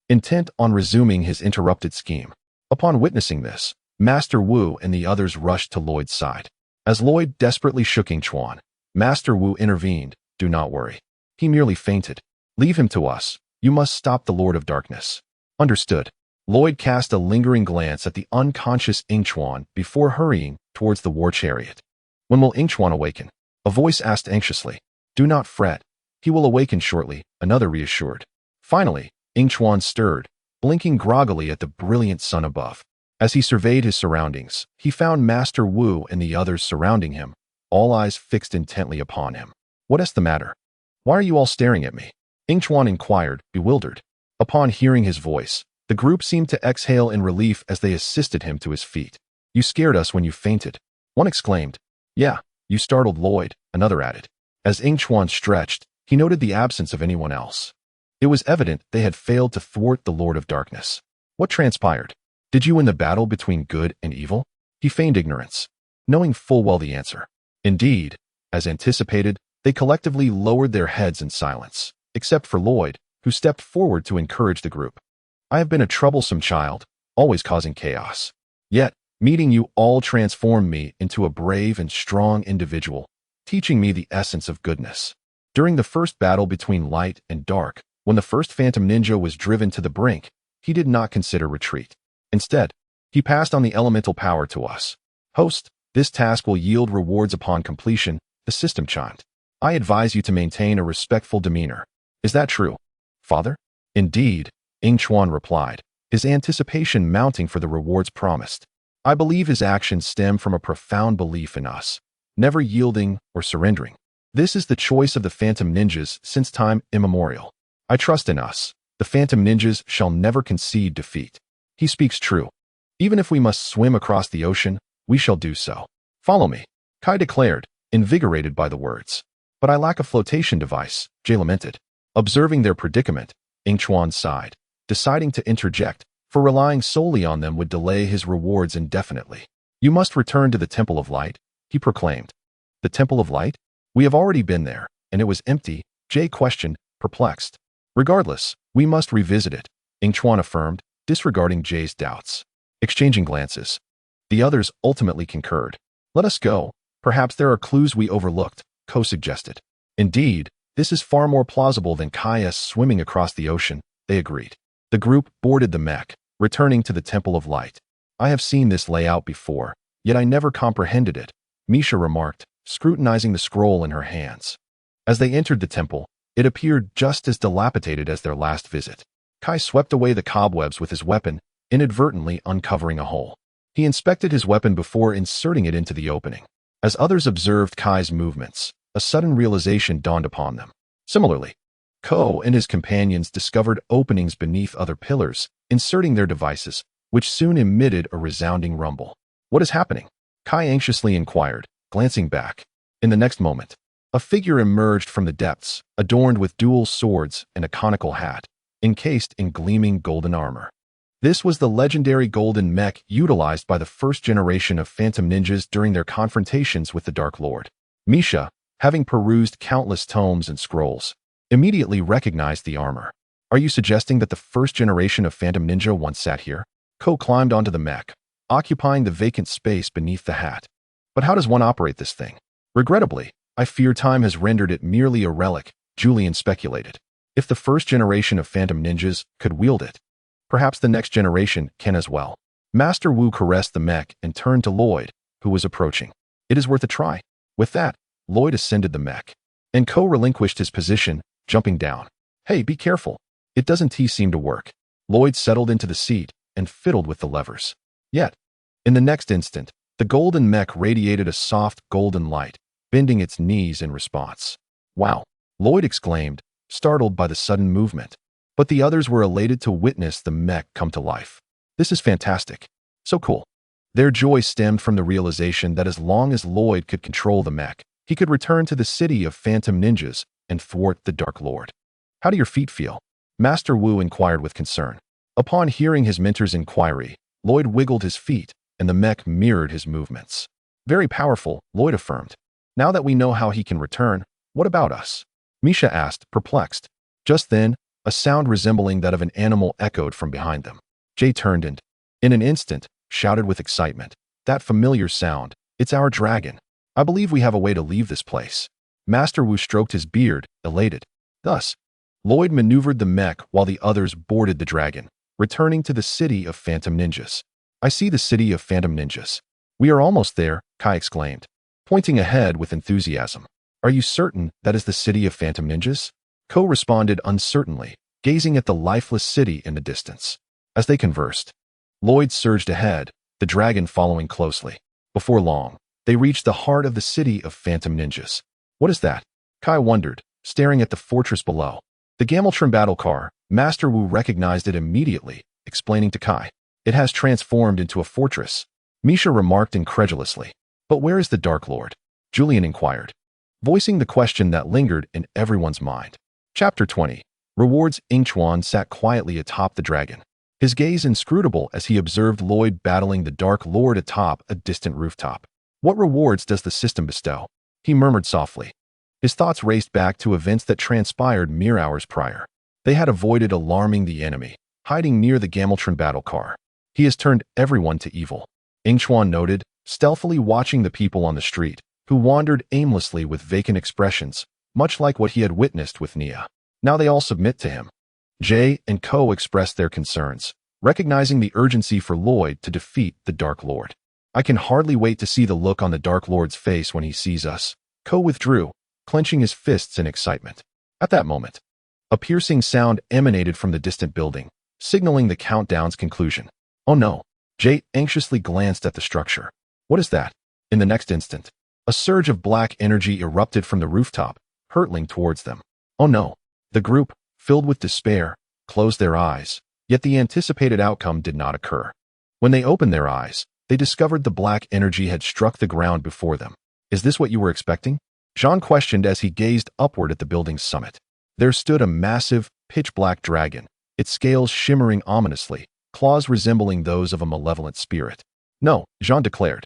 intent on resuming his interrupted scheme. Upon witnessing this, Master Wu and the others rushed to Lloyd's side. As Lloyd desperately shook Yingchuan, Master Wu intervened, do not worry. He merely fainted. Leave him to us. You must stop the Lord of Darkness. Understood. Lloyd cast a lingering glance at the unconscious Yingchuan before hurrying towards the war chariot. When will Yingchuan awaken? A voice asked anxiously. Do not fret. He will awaken shortly, another reassured. Finally, Yingchuan stirred, blinking groggily at the brilliant sun above. As he surveyed his surroundings, he found Master Wu and the others surrounding him, all eyes fixed intently upon him. What is the matter? Why are you all staring at me? Yingchuan inquired, bewildered. Upon hearing his voice, the group seemed to exhale in relief as they assisted him to his feet. You scared us when you fainted. One exclaimed. Yeah, you startled Lloyd, another added. As Yingchuan stretched, he noted the absence of anyone else. It was evident they had failed to thwart the Lord of Darkness. What transpired? Did you win the battle between good and evil? He feigned ignorance, knowing full well the answer. Indeed, as anticipated, they collectively lowered their heads in silence, except for Lloyd, who stepped forward to encourage the group. I have been a troublesome child, always causing chaos. Yet, meeting you all transformed me into a brave and strong individual, teaching me the essence of goodness. During the first battle between light and dark, when the first Phantom Ninja was driven to the brink, he did not consider retreat. Instead, he passed on the elemental power to us. Host, this task will yield rewards upon completion, the system chimed. I advise you to maintain a respectful demeanor. Is that true, Father? Indeed, Yingchuan replied, his anticipation mounting for the rewards promised. I believe his actions stem from a profound belief in us, never yielding or surrendering. This is the choice of the Phantom Ninjas since time immemorial. I trust in us. The Phantom Ninjas shall never concede defeat. He speaks true. Even if we must swim across the ocean, we shall do so. Follow me, Kai declared, invigorated by the words. But I lack a flotation device, Jay lamented. Observing their predicament, Yingchuan sighed, deciding to interject, for relying solely on them would delay his rewards indefinitely. You must return to the Temple of Light, he proclaimed. The Temple of Light? We have already been there, and it was empty, Jay questioned, perplexed. Regardless, we must revisit it, Yingchuan affirmed, disregarding Jay's doubts. Exchanging glances, the others ultimately concurred. Let us go. Perhaps there are clues we overlooked, Ko suggested. Indeed, this is far more plausible than Kai's swimming across the ocean, they agreed. The group boarded the mech, returning to the Temple of Light. I have seen this layout before, yet I never comprehended it, Misha remarked, scrutinizing the scroll in her hands. As they entered the temple, it appeared just as dilapidated as their last visit. Kai swept away the cobwebs with his weapon, inadvertently uncovering a hole. He inspected his weapon before inserting it into the opening. As others observed Kai's movements, a sudden realization dawned upon them. Similarly, Ko and his companions discovered openings beneath other pillars, inserting their devices, which soon emitted a resounding rumble. What is happening? Kai anxiously inquired, glancing back. In the next moment, a figure emerged from the depths, adorned with dual swords and a conical hat, encased in gleaming golden armor. This was the legendary golden mech utilized by the first generation of Phantom Ninjas during their confrontations with the Dark Lord. Misha, having perused countless tomes and scrolls, immediately recognized the armor. Are you suggesting that the first generation of Phantom Ninja once sat here? Ko climbed onto the mech, occupying the vacant space beneath the hat. But how does one operate this thing? Regrettably, I fear time has rendered it merely a relic, Julian speculated. If the first generation of Phantom Ninjas could wield it, perhaps the next generation can as well. Master Wu caressed the mech and turned to Lloyd, who was approaching. It is worth a try. With that, Lloyd ascended the mech, and Ko relinquished his position, jumping down. Hey, be careful. It doesn't seem to work. Lloyd settled into the seat and fiddled with the levers. Yet, in the next instant, the golden mech radiated a soft golden light, bending its knees in response. Wow, Lloyd exclaimed, startled by the sudden movement. But the others were elated to witness the mech come to life. This is fantastic. So cool. Their joy stemmed from the realization that as long as Lloyd could control the mech, he could return to the city of phantom ninjas and thwart the Dark Lord. How do your feet feel? Master Wu inquired with concern. Upon hearing his mentor's inquiry, Lloyd wiggled his feet, and the mech mirrored his movements. Very powerful, Lloyd affirmed. Now that we know how he can return, what about us? Misha asked, perplexed. Just then, a sound resembling that of an animal echoed from behind them. Jay turned and, in an instant, shouted with excitement. That familiar sound, it's our dragon. I believe we have a way to leave this place. Master Wu stroked his beard, elated. Thus, Lloyd maneuvered the mech while the others boarded the dragon, returning to the city of phantom ninjas. I see the city of phantom ninjas. We are almost there, Kai exclaimed, pointing ahead with enthusiasm. Are you certain that is the city of phantom ninjas? Ko responded uncertainly, gazing at the lifeless city in the distance. As they conversed, Lloyd surged ahead, the dragon following closely. Before long, they reached the heart of the city of phantom ninjas. What is that? Kai wondered, staring at the fortress below. The Gameltron battle car. Master Wu recognized it immediately, explaining to Kai. It has transformed into a fortress. Misha remarked incredulously. But where is the Dark Lord? Julian inquired, voicing the question that lingered in everyone's mind. Chapter 20. Rewards. Yingchuan sat quietly atop the dragon, his gaze inscrutable as he observed Lloyd battling the Dark Lord atop a distant rooftop. What rewards does the system bestow? He murmured softly. His thoughts raced back to events that transpired mere hours prior. They had avoided alarming the enemy, hiding near the Gameltron battle car. He has turned everyone to evil. Yingchuan noted, stealthily watching the people on the street, who wandered aimlessly with vacant expressions, much like what he had witnessed with Nia. Now they all submit to him. Jay and Ko expressed their concerns, recognizing the urgency for Lloyd to defeat the Dark Lord. I can hardly wait to see the look on the Dark Lord's face when he sees us. Ko withdrew, clenching his fists in excitement. At that moment, a piercing sound emanated from the distant building, signaling the countdown's conclusion. Oh no! Jay anxiously glanced at the structure. What is that? In the next instant, a surge of black energy erupted from the rooftop, hurtling towards them. Oh no! The group, filled with despair, closed their eyes, yet the anticipated outcome did not occur. When they opened their eyes, they discovered the black energy had struck the ground before them. Is this what you were expecting? Jean questioned as he gazed upward at the building's summit. There stood a massive, pitch-black dragon, its scales shimmering ominously, claws resembling those of a malevolent spirit. No, Jean declared.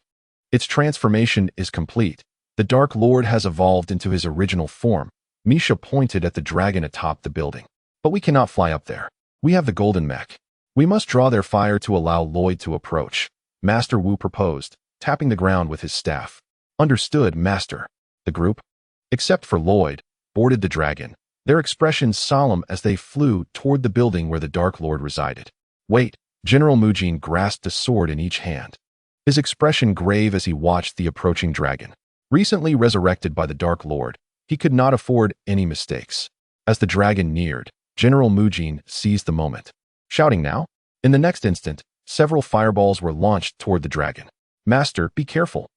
Its transformation is complete. The Dark Lord has evolved into his original form. Misha pointed at the dragon atop the building. But we cannot fly up there. We have the golden mech. We must draw their fire to allow Lloyd to approach. Master Wu proposed, tapping the ground with his staff. Understood, Master. The group, except for Lloyd, boarded the dragon, their expressions solemn as they flew toward the building where the Dark Lord resided. Wait, General Mujin grasped a sword in each hand, his expression grave as he watched the approaching dragon. Recently resurrected by the Dark Lord, he could not afford any mistakes. As the dragon neared, General Mujin seized the moment. Shouting now? In the next instant, several fireballs were launched toward the dragon. Master, be careful.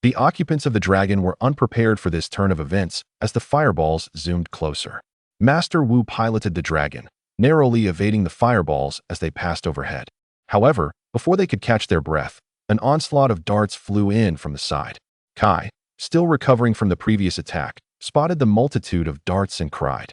The occupants of the dragon were unprepared for this turn of events as the fireballs zoomed closer. Master Wu piloted the dragon, narrowly evading the fireballs as they passed overhead. However, before they could catch their breath, an onslaught of darts flew in from the side. Kai, still recovering from the previous attack, spotted the multitude of darts and cried,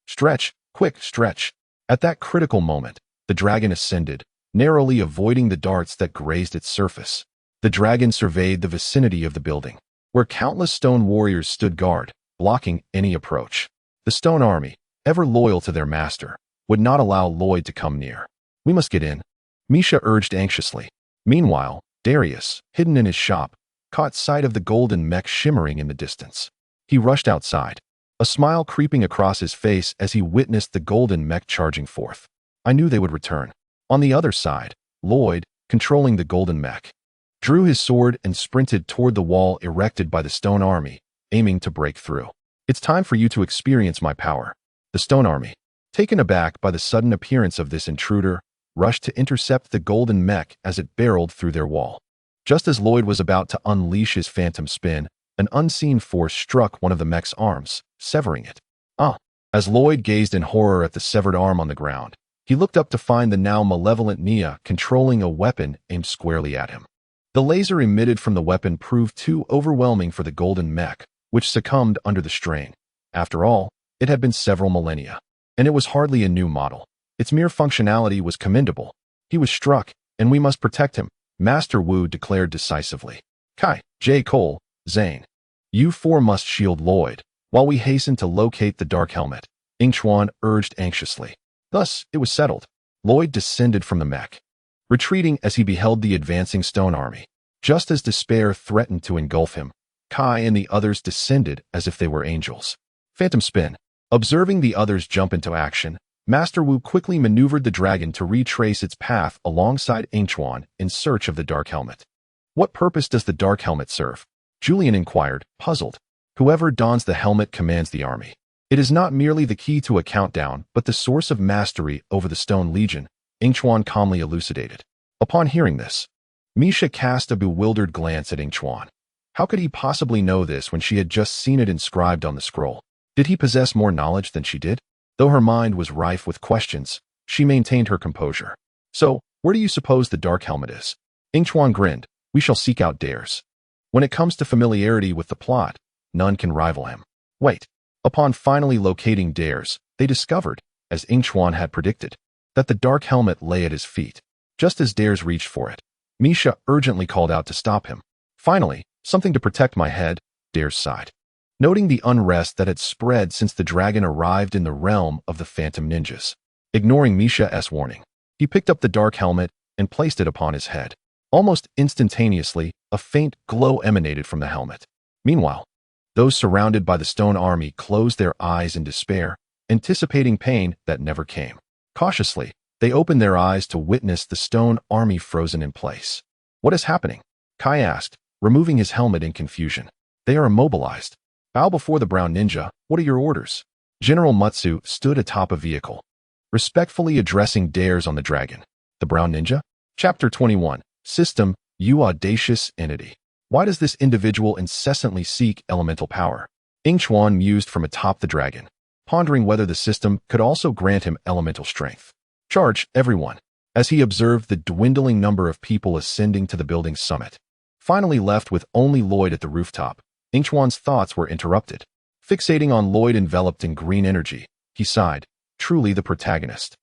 "Stretch, quick, stretch." At that critical moment, the dragon ascended, narrowly avoiding the darts that grazed its surface. The dragon surveyed the vicinity of the building, where countless stone warriors stood guard, blocking any approach. The stone army, ever loyal to their master, would not allow Lloyd to come near. We must get in, Misha urged anxiously. Meanwhile, Darius, hidden in his shop, caught sight of the golden mech shimmering in the distance. He rushed outside, a smile creeping across his face as he witnessed the golden mech charging forth. I knew they would return. On the other side, Lloyd, controlling the golden mech, drew his sword and sprinted toward the wall erected by the stone army, aiming to break through. It's time for you to experience my power. The stone army, taken aback by the sudden appearance of this intruder, rushed to intercept the golden mech as it barreled through their wall. Just as Lloyd was about to unleash his phantom spin, an unseen force struck one of the mech's arms, severing it. Ah! As Lloyd gazed in horror at the severed arm on the ground, he looked up to find the now malevolent Nia controlling a weapon aimed squarely at him. The laser emitted from the weapon proved too overwhelming for the golden mech, which succumbed under the strain. After all, it had been several millennia, and it was hardly a new model. Its mere functionality was commendable. He was struck, and we must protect him, Master Wu declared decisively. Kai, J. Cole, Zane. You four must shield Lloyd, while we hasten to locate the dark helmet, Yingchuan urged anxiously. Thus, it was settled. Lloyd descended from the mech, retreating as he beheld the advancing stone army. Just as despair threatened to engulf him, Kai and the others descended as if they were angels. Phantom spin. Observing the others jump into action, Master Wu quickly maneuvered the dragon to retrace its path alongside Yingchuan in search of the dark helmet. What purpose does the dark helmet serve? Julian inquired, puzzled. Whoever dons the helmet commands the army. It is not merely the key to a countdown, but the source of mastery over the Stone Legion, Yingchuan calmly elucidated. Upon hearing this, Misha cast a bewildered glance at Yingchuan. How could he possibly know this when she had just seen it inscribed on the scroll? Did he possess more knowledge than she did? Though her mind was rife with questions, she maintained her composure. So, where do you suppose the dark helmet is? Yingchuan grinned. We shall seek out dares. When it comes to familiarity with the plot, none can rival him. Wait. Upon finally locating dares, they discovered, as Yingchuan had predicted, that the dark helmet lay at his feet. Just as dares reached for it, Misha urgently called out to stop him. Finally, something to protect my head, dares sighed. Noting the unrest that had spread since the dragon arrived in the realm of the phantom ninjas. Ignoring Misha's warning, he picked up the dark helmet and placed it upon his head. Almost instantaneously, a faint glow emanated from the helmet. Meanwhile, those surrounded by the stone army closed their eyes in despair, anticipating pain that never came. Cautiously, they opened their eyes to witness the stone army frozen in place. What is happening? Kai asked, removing his helmet in confusion. They are immobilized. Bow before the brown ninja. What are your orders? General Matsu stood atop a vehicle, respectfully addressing dares on the dragon. The brown ninja? Chapter 21. System, you audacious entity. Why does this individual incessantly seek elemental power? Yingchuan mused from atop the dragon, pondering whether the system could also grant him elemental strength. Charge, everyone, as he observed the dwindling number of people ascending to the building's summit. Finally left with only Lloyd at the rooftop, Yingchuan's thoughts were interrupted. Fixating on Lloyd enveloped in green energy, he sighed, truly the protagonist.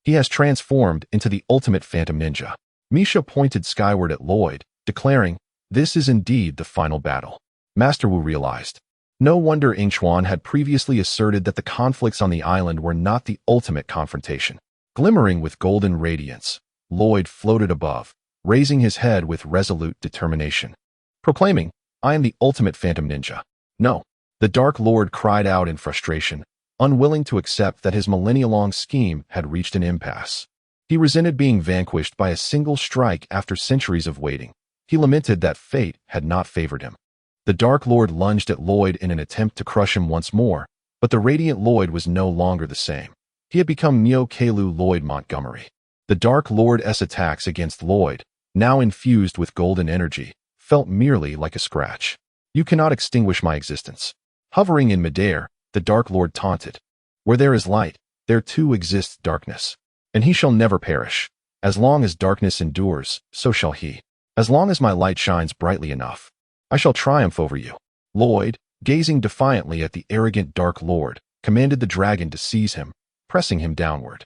He has transformed into the ultimate phantom ninja. Misha pointed skyward at Lloyd, declaring, this is indeed the final battle. Master Wu realized. No wonder Yingchuan had previously asserted that the conflicts on the island were not the ultimate confrontation. Glimmering with golden radiance, Lloyd floated above, raising his head with resolute determination. Proclaiming, I am the ultimate phantom ninja. No. The Dark Lord cried out in frustration, unwilling to accept that his millennia-long scheme had reached an impasse. He resented being vanquished by a single strike after centuries of waiting. He lamented that fate had not favored him. The Dark Lord lunged at Lloyd in an attempt to crush him once more, but the radiant Lloyd was no longer the same. He had become Neo-Kalu Lloyd Montgomery. The Dark Lord's attacks against Lloyd, now infused with golden energy, felt merely like a scratch. You cannot extinguish my existence. Hovering in midair, the Dark Lord taunted. Where there is light, there too exists darkness. And he shall never perish. As long as darkness endures, so shall he. As long as my light shines brightly enough, I shall triumph over you. Lloyd, gazing defiantly at the arrogant Dark Lord, commanded the dragon to seize him, pressing him downward.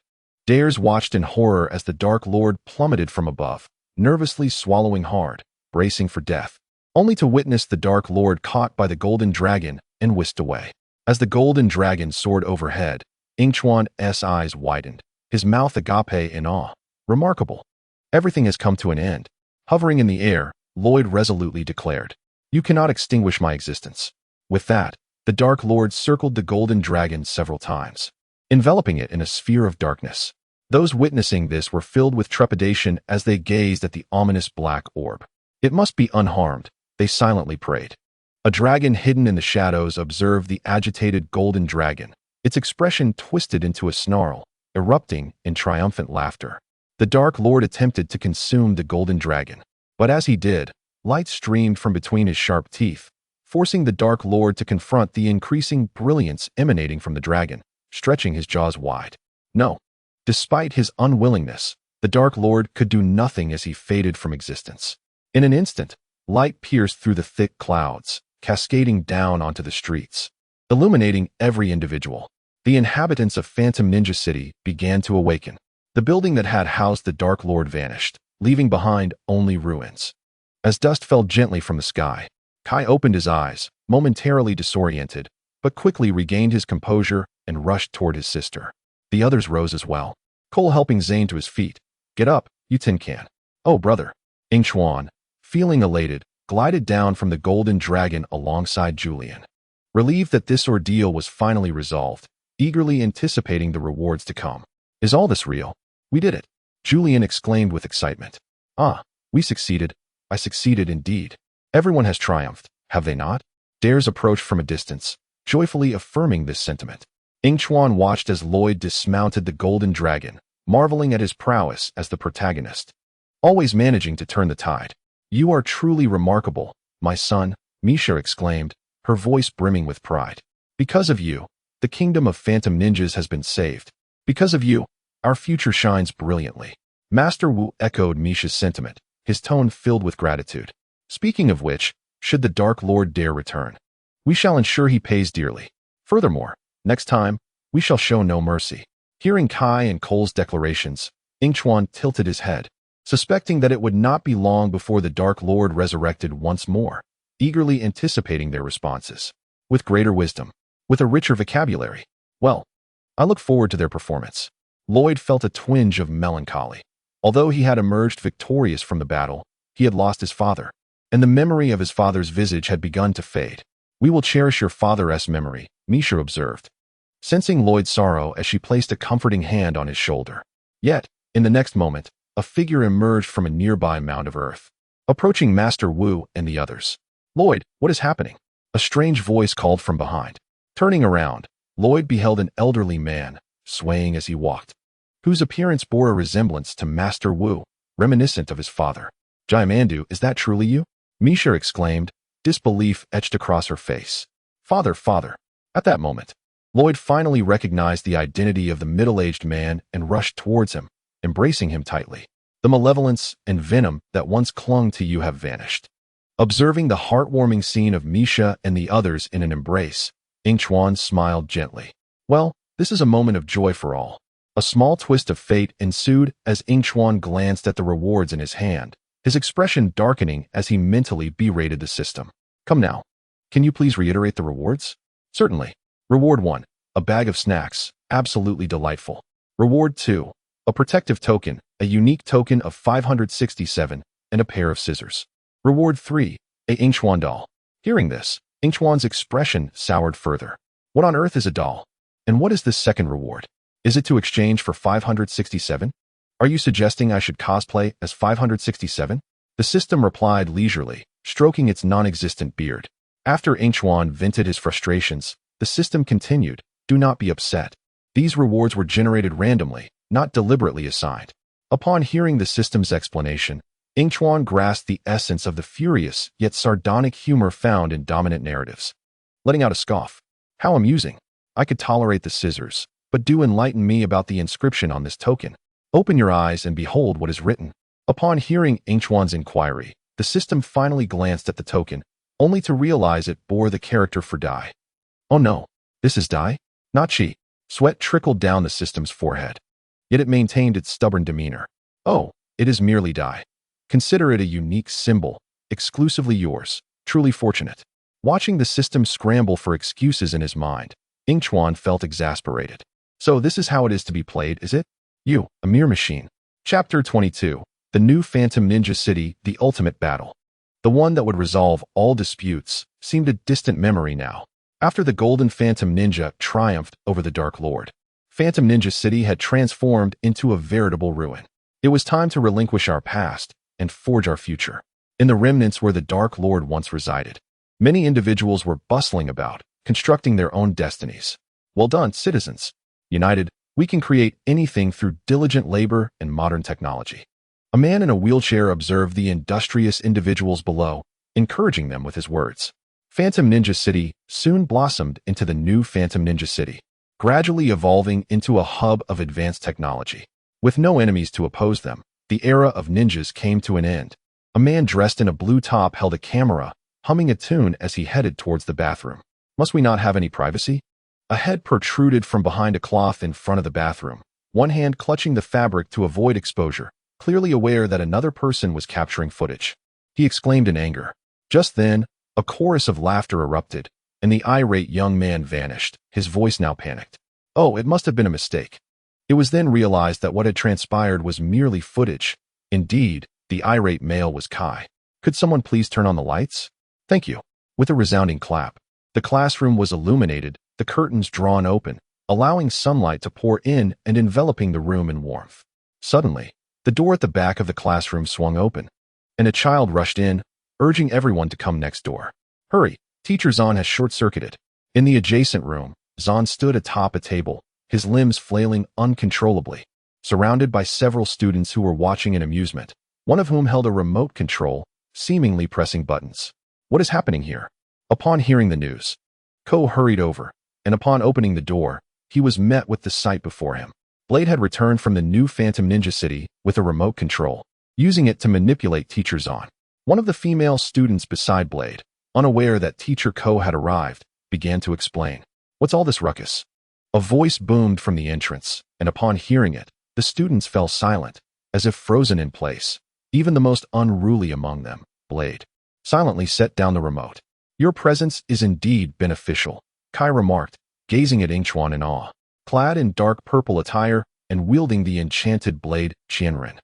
Dares watched in horror as the Dark Lord plummeted from above, nervously swallowing hard, bracing for death, only to witness the Dark Lord caught by the golden dragon and whisked away. As the golden dragon soared overhead, Yingchuan's eyes widened, his mouth agape in awe. Remarkable. Everything has come to an end. Hovering in the air, Lloyd resolutely declared, you cannot extinguish my existence. With that, the Dark Lord circled the golden dragon several times, enveloping it in a sphere of darkness. Those witnessing this were filled with trepidation as they gazed at the ominous black orb. It must be unharmed, they silently prayed. A dragon hidden in the shadows observed the agitated golden dragon, its expression twisted into a snarl, erupting in triumphant laughter. The Dark Lord attempted to consume the golden dragon, but as he did, light streamed from between his sharp teeth, forcing the Dark Lord to confront the increasing brilliance emanating from the dragon. stretching his jaws wide. No. Despite his unwillingness, the Dark Lord could do nothing as he faded from existence. In an instant, light pierced through the thick clouds, cascading down onto the streets, illuminating every individual. The inhabitants of Phantom Ninja City began to awaken. The building that had housed the Dark Lord vanished, leaving behind only ruins. As dust fell gently from the sky, Kai opened his eyes, momentarily disoriented, but quickly regained his composure and rushed toward his sister. The others rose as well, Cole helping Zane to his feet. "Get up, you tin can." "Oh, brother." Yingchuan, feeling elated, glided down from the golden dragon alongside Julian. Relieved that this ordeal was finally resolved, eagerly anticipating the rewards to come. "Is all this real? We did it," Julian exclaimed with excitement. "Ah, we succeeded. I succeeded indeed. Everyone has triumphed, have they not?" Dares approached from a distance, joyfully affirming this sentiment. Yingchuan watched as Lloyd dismounted the golden dragon, marveling at his prowess as the protagonist, always managing to turn the tide. "You are truly remarkable, my son," Misha exclaimed, her voice brimming with pride. "Because of you, the kingdom of Phantom Ninjas has been saved. Because of you, our future shines brilliantly." Master Wu echoed Misha's sentiment, his tone filled with gratitude. "Speaking of which, should the Dark Lord dare return, we shall ensure he pays dearly. Furthermore, next time, we shall show no mercy." Hearing Kai and Cole's declarations, Yingchuan tilted his head, suspecting that it would not be long before the Dark Lord resurrected once more, eagerly anticipating their responses. With greater wisdom, with a richer vocabulary. "Well, I look forward to their performance." Lloyd felt a twinge of melancholy. Although he had emerged victorious from the battle, he had lost his father, and the memory of his father's visage had begun to fade. "We will cherish your father's memory," Misha observed, sensing Lloyd's sorrow as she placed a comforting hand on his shoulder. Yet, in the next moment, a figure emerged from a nearby mound of earth, approaching Master Wu and the others. "Lloyd, what is happening?" A strange voice called from behind. Turning around, Lloyd beheld an elderly man, swaying as he walked, whose appearance bore a resemblance to Master Wu, reminiscent of his father. "Jaimandu, is that truly you?" Misha exclaimed, disbelief etched across her face. "Father, father." At that moment, Lloyd finally recognized the identity of the middle-aged man and rushed towards him, embracing him tightly. "The malevolence and venom that once clung to you have vanished." Observing the heartwarming scene of Misha and the others in an embrace, Yingchuan smiled gently. "Well, this is a moment of joy for all." A small twist of fate ensued as Yingchuan glanced at the rewards in his hand, his expression darkening as he mentally berated the system. "Come now. Can you please reiterate the rewards?" "Certainly. Reward 1, a bag of snacks, absolutely delightful. Reward 2, a protective token, a unique token of 567, and a pair of scissors. Reward 3, a Yingchuan doll." Hearing this, Yingchuan's expression soured further. "What on earth is a doll? And what is this second reward? Is it to exchange for 567? Are you suggesting I should cosplay as 567? The system replied leisurely, stroking its non-existent beard. After Yingchuan vented his frustrations, the system continued, "Do not be upset. These rewards were generated randomly, not deliberately assigned." Upon hearing the system's explanation, Yingchuan grasped the essence of the furious yet sardonic humor found in dominant narratives. Letting out a scoff. "How amusing. I could tolerate the scissors, but do enlighten me about the inscription on this token. Open your eyes and behold what is written." Upon hearing Yingchuan's inquiry, the system finally glanced at the token, only to realize it bore the character for Dai. "Oh no, this is Dai? Not she." Sweat trickled down the system's forehead. Yet it maintained its stubborn demeanor. "Oh, it is merely Dai. Consider it a unique symbol, exclusively yours, truly fortunate." Watching the system scramble for excuses in his mind, Yingchuan felt exasperated. "So this is how it is to be played, is it? You, a mere machine." Chapter 22, The New Phantom Ninja City, The Ultimate Battle. The one that would resolve all disputes seemed a distant memory now. After the Golden Phantom Ninja triumphed over the Dark Lord, Phantom Ninja City had transformed into a veritable ruin. It was time to relinquish our past and forge our future. In the remnants where the Dark Lord once resided, many individuals were bustling about, constructing their own destinies. "Well done, citizens. United, we can create anything through diligent labor and modern technology." A man in a wheelchair observed the industrious individuals below, encouraging them with his words. Phantom Ninja City soon blossomed into the new Phantom Ninja City. gradually evolving into a hub of advanced technology. With no enemies to oppose them, the era of ninjas came to an end. A man dressed in a blue top held a camera, humming a tune as he headed towards the bathroom. Must we not have any privacy? A head protruded from behind a cloth in front of the bathroom, one hand clutching the fabric to avoid exposure, clearly aware that another person was capturing footage. He exclaimed in anger. Just then, a chorus of laughter erupted, and the irate young man vanished, his voice now panicked. Oh, it must have been a mistake. It was then realized that what had transpired was merely footage. Indeed, the irate male was Kai. Could someone please turn on the lights? Thank you. With a resounding clap, the classroom was illuminated, the curtains drawn open, allowing sunlight to pour in and enveloping the room in warmth. Suddenly, the door at the back of the classroom swung open, and a child rushed in, urging everyone to come next door. Hurry, Teacher Zahn has short-circuited. In the adjacent room, Zahn stood atop a table, his limbs flailing uncontrollably, surrounded by several students who were watching in amusement, one of whom held a remote control, seemingly pressing buttons. What is happening here? Upon hearing the news, Ko hurried over, and upon opening the door, he was met with the sight before him. Blade had returned from the new Phantom Ninja City with a remote control, using it to manipulate Teacher Zahn. One of the female students beside Blade, unaware that Teacher Ko had arrived, began to explain. What's all this ruckus? A voice boomed from the entrance, and upon hearing it, the students fell silent, as if frozen in place. Even the most unruly among them, Blade, silently set down the remote. Your presence is indeed beneficial, Kai remarked, gazing at Yingchuan in awe. Clad in dark purple attire and wielding the enchanted blade, Qianren,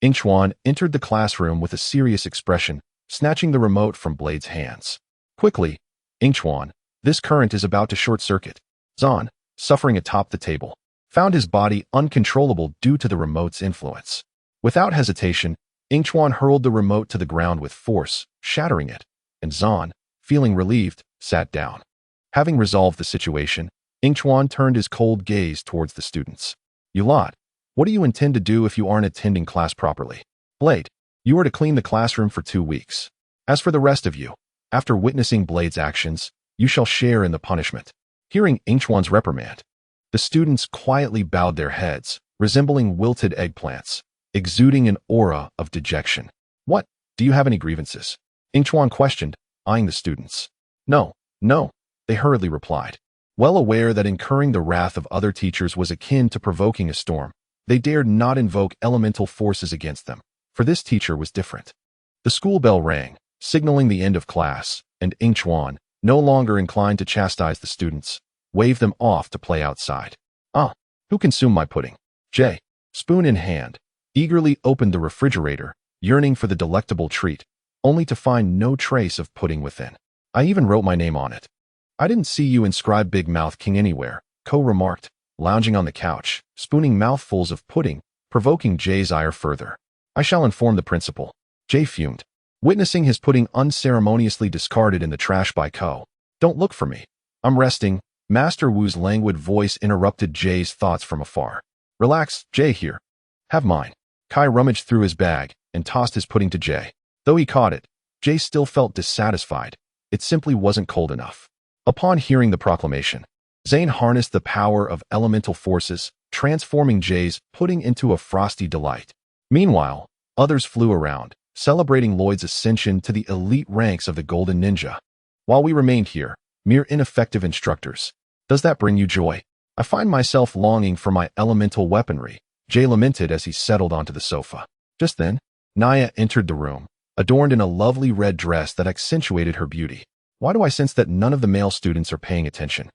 Yingchuan entered the classroom with a serious expression, snatching the remote from Blade's hands. Quickly, Yingchuan, this current is about to short-circuit. Zahn, suffering atop the table, found his body uncontrollable due to the remote's influence. Without hesitation, Yingchuan hurled the remote to the ground with force, shattering it, and Zahn, feeling relieved, sat down. Having resolved the situation, Yingchuan turned his cold gaze towards the students. You lot, what do you intend to do if you aren't attending class properly? Blade, you are to clean the classroom for 2 weeks. As for the rest of you, after witnessing Blade's actions, you shall share in the punishment. Hearing Yingchuan's reprimand, the students quietly bowed their heads, resembling wilted eggplants, exuding an aura of dejection. What? Do you have any grievances? Yingchuan questioned, eyeing the students. No, they hurriedly replied. Well aware that incurring the wrath of other teachers was akin to provoking a storm, they dared not invoke elemental forces against them, for this teacher was different. The school bell rang, signaling the end of class, and Yingchuan, no longer inclined to chastise the students, waved them off to play outside. Ah, who consumed my pudding? Jay, spoon in hand, eagerly opened the refrigerator, yearning for the delectable treat, only to find no trace of pudding within. I even wrote my name on it. I didn't see you inscribe Big Mouth King anywhere, Ko remarked, lounging on the couch, spooning mouthfuls of pudding, provoking Jay's ire further. I shall inform the principal. Jay fumed, witnessing his pudding unceremoniously discarded in the trash by Ko. Don't look for me. I'm resting. Master Wu's languid voice interrupted Jay's thoughts from afar. Relax, Jay here. Have mine. Kai rummaged through his bag and tossed his pudding to Jay. Though he caught it, Jay still felt dissatisfied. It simply wasn't cold enough. Upon hearing the proclamation, Zane harnessed the power of elemental forces, transforming Jay's pudding into a frosty delight. Meanwhile, others flew around, celebrating Lloyd's ascension to the elite ranks of the Golden Ninja. While we remained here, mere ineffective instructors. Does that bring you joy? I find myself longing for my elemental weaponry, Jay lamented as he settled onto the sofa. Just then, Naya entered the room, adorned in a lovely red dress that accentuated her beauty. Why do I sense that none of the male students are paying attention?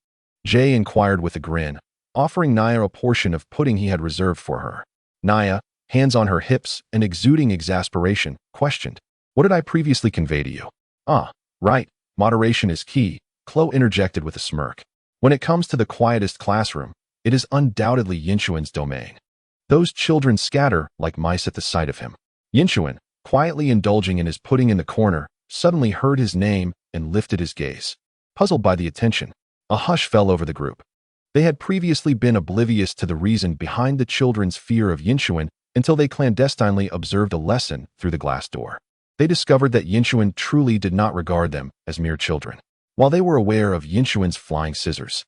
Jay inquired with a grin, offering Naya a portion of pudding he had reserved for her. Naya, hands on her hips and exuding exasperation, questioned, what did I previously convey to you? Ah, right, moderation is key, Chloe interjected with a smirk. When it comes to the quietest classroom, it is undoubtedly Yingchuan's domain. Those children scatter like mice at the sight of him. Yingchuan, quietly indulging in his pudding in the corner, suddenly heard his name and lifted his gaze. Puzzled by the attention, a hush fell over the group. They had previously been oblivious to the reason behind the children's fear of Yingchuan until they clandestinely observed a lesson through the glass door. They discovered that Yingchuan truly did not regard them as mere children. While they were aware of Yingchuan's flying scissors,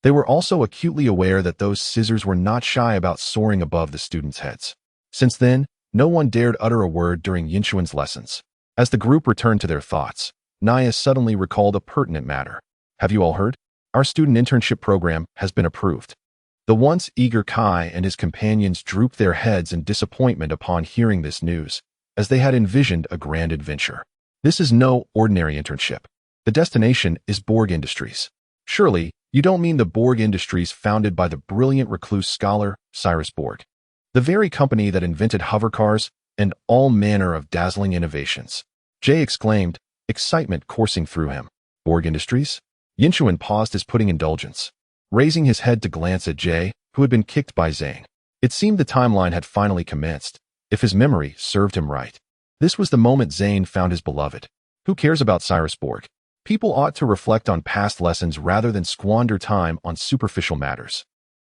They were also acutely aware that those scissors were not shy about soaring above the students' heads. Since then, no one dared utter a word during Yingchuan's lessons. As the group returned to their thoughts, Naya suddenly recalled a pertinent matter. Have you all heard? Our student internship program has been approved. The once eager Kai and his companions drooped their heads in disappointment upon hearing this news, as they had envisioned a grand adventure. This is no ordinary internship. The destination is Borg Industries. Surely, you don't mean the Borg Industries founded by the brilliant recluse scholar Cyrus Borg, the very company that invented hovercars and all manner of dazzling innovations. Jay exclaimed, excitement coursing through him. Borg Industries? Yingchuan paused his pudding indulgence, raising his head to glance at Jay, who had been kicked by Zane. It seemed the timeline had finally commenced, if his memory served him right. This was the moment Zane found his beloved. Who cares about Cyrus Borg? People ought to reflect on past lessons rather than squander time on superficial matters.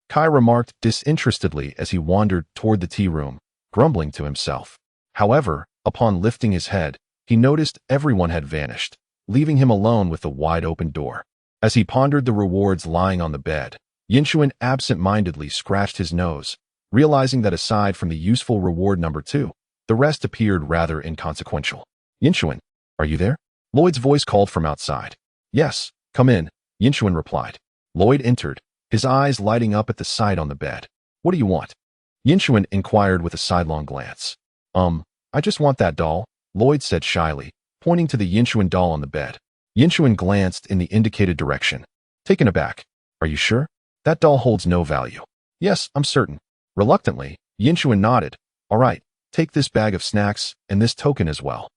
Kai remarked disinterestedly as he wandered toward the tea room, grumbling to himself. However, upon lifting his head, he noticed everyone had vanished, leaving him alone with the wide-open door. As he pondered the rewards lying on the bed, Yingchuan absent-mindedly scratched his nose, realizing that aside from the useful reward number 2, the rest appeared rather inconsequential. Yingchuan, are you there? Lloyd's voice called from outside. Yes, come in, Yingchuan replied. Lloyd entered, his eyes lighting up at the sight on the bed. What do you want? Yingchuan inquired with a sidelong glance. I just want that doll, Lloyd said shyly, pointing to the Yingchuan doll on the bed. Yingchuan glanced in the indicated direction. Taken aback. Are you sure? That doll holds no value. Yes, I'm certain. Reluctantly, Yingchuan nodded. All right, take this bag of snacks and this token as well.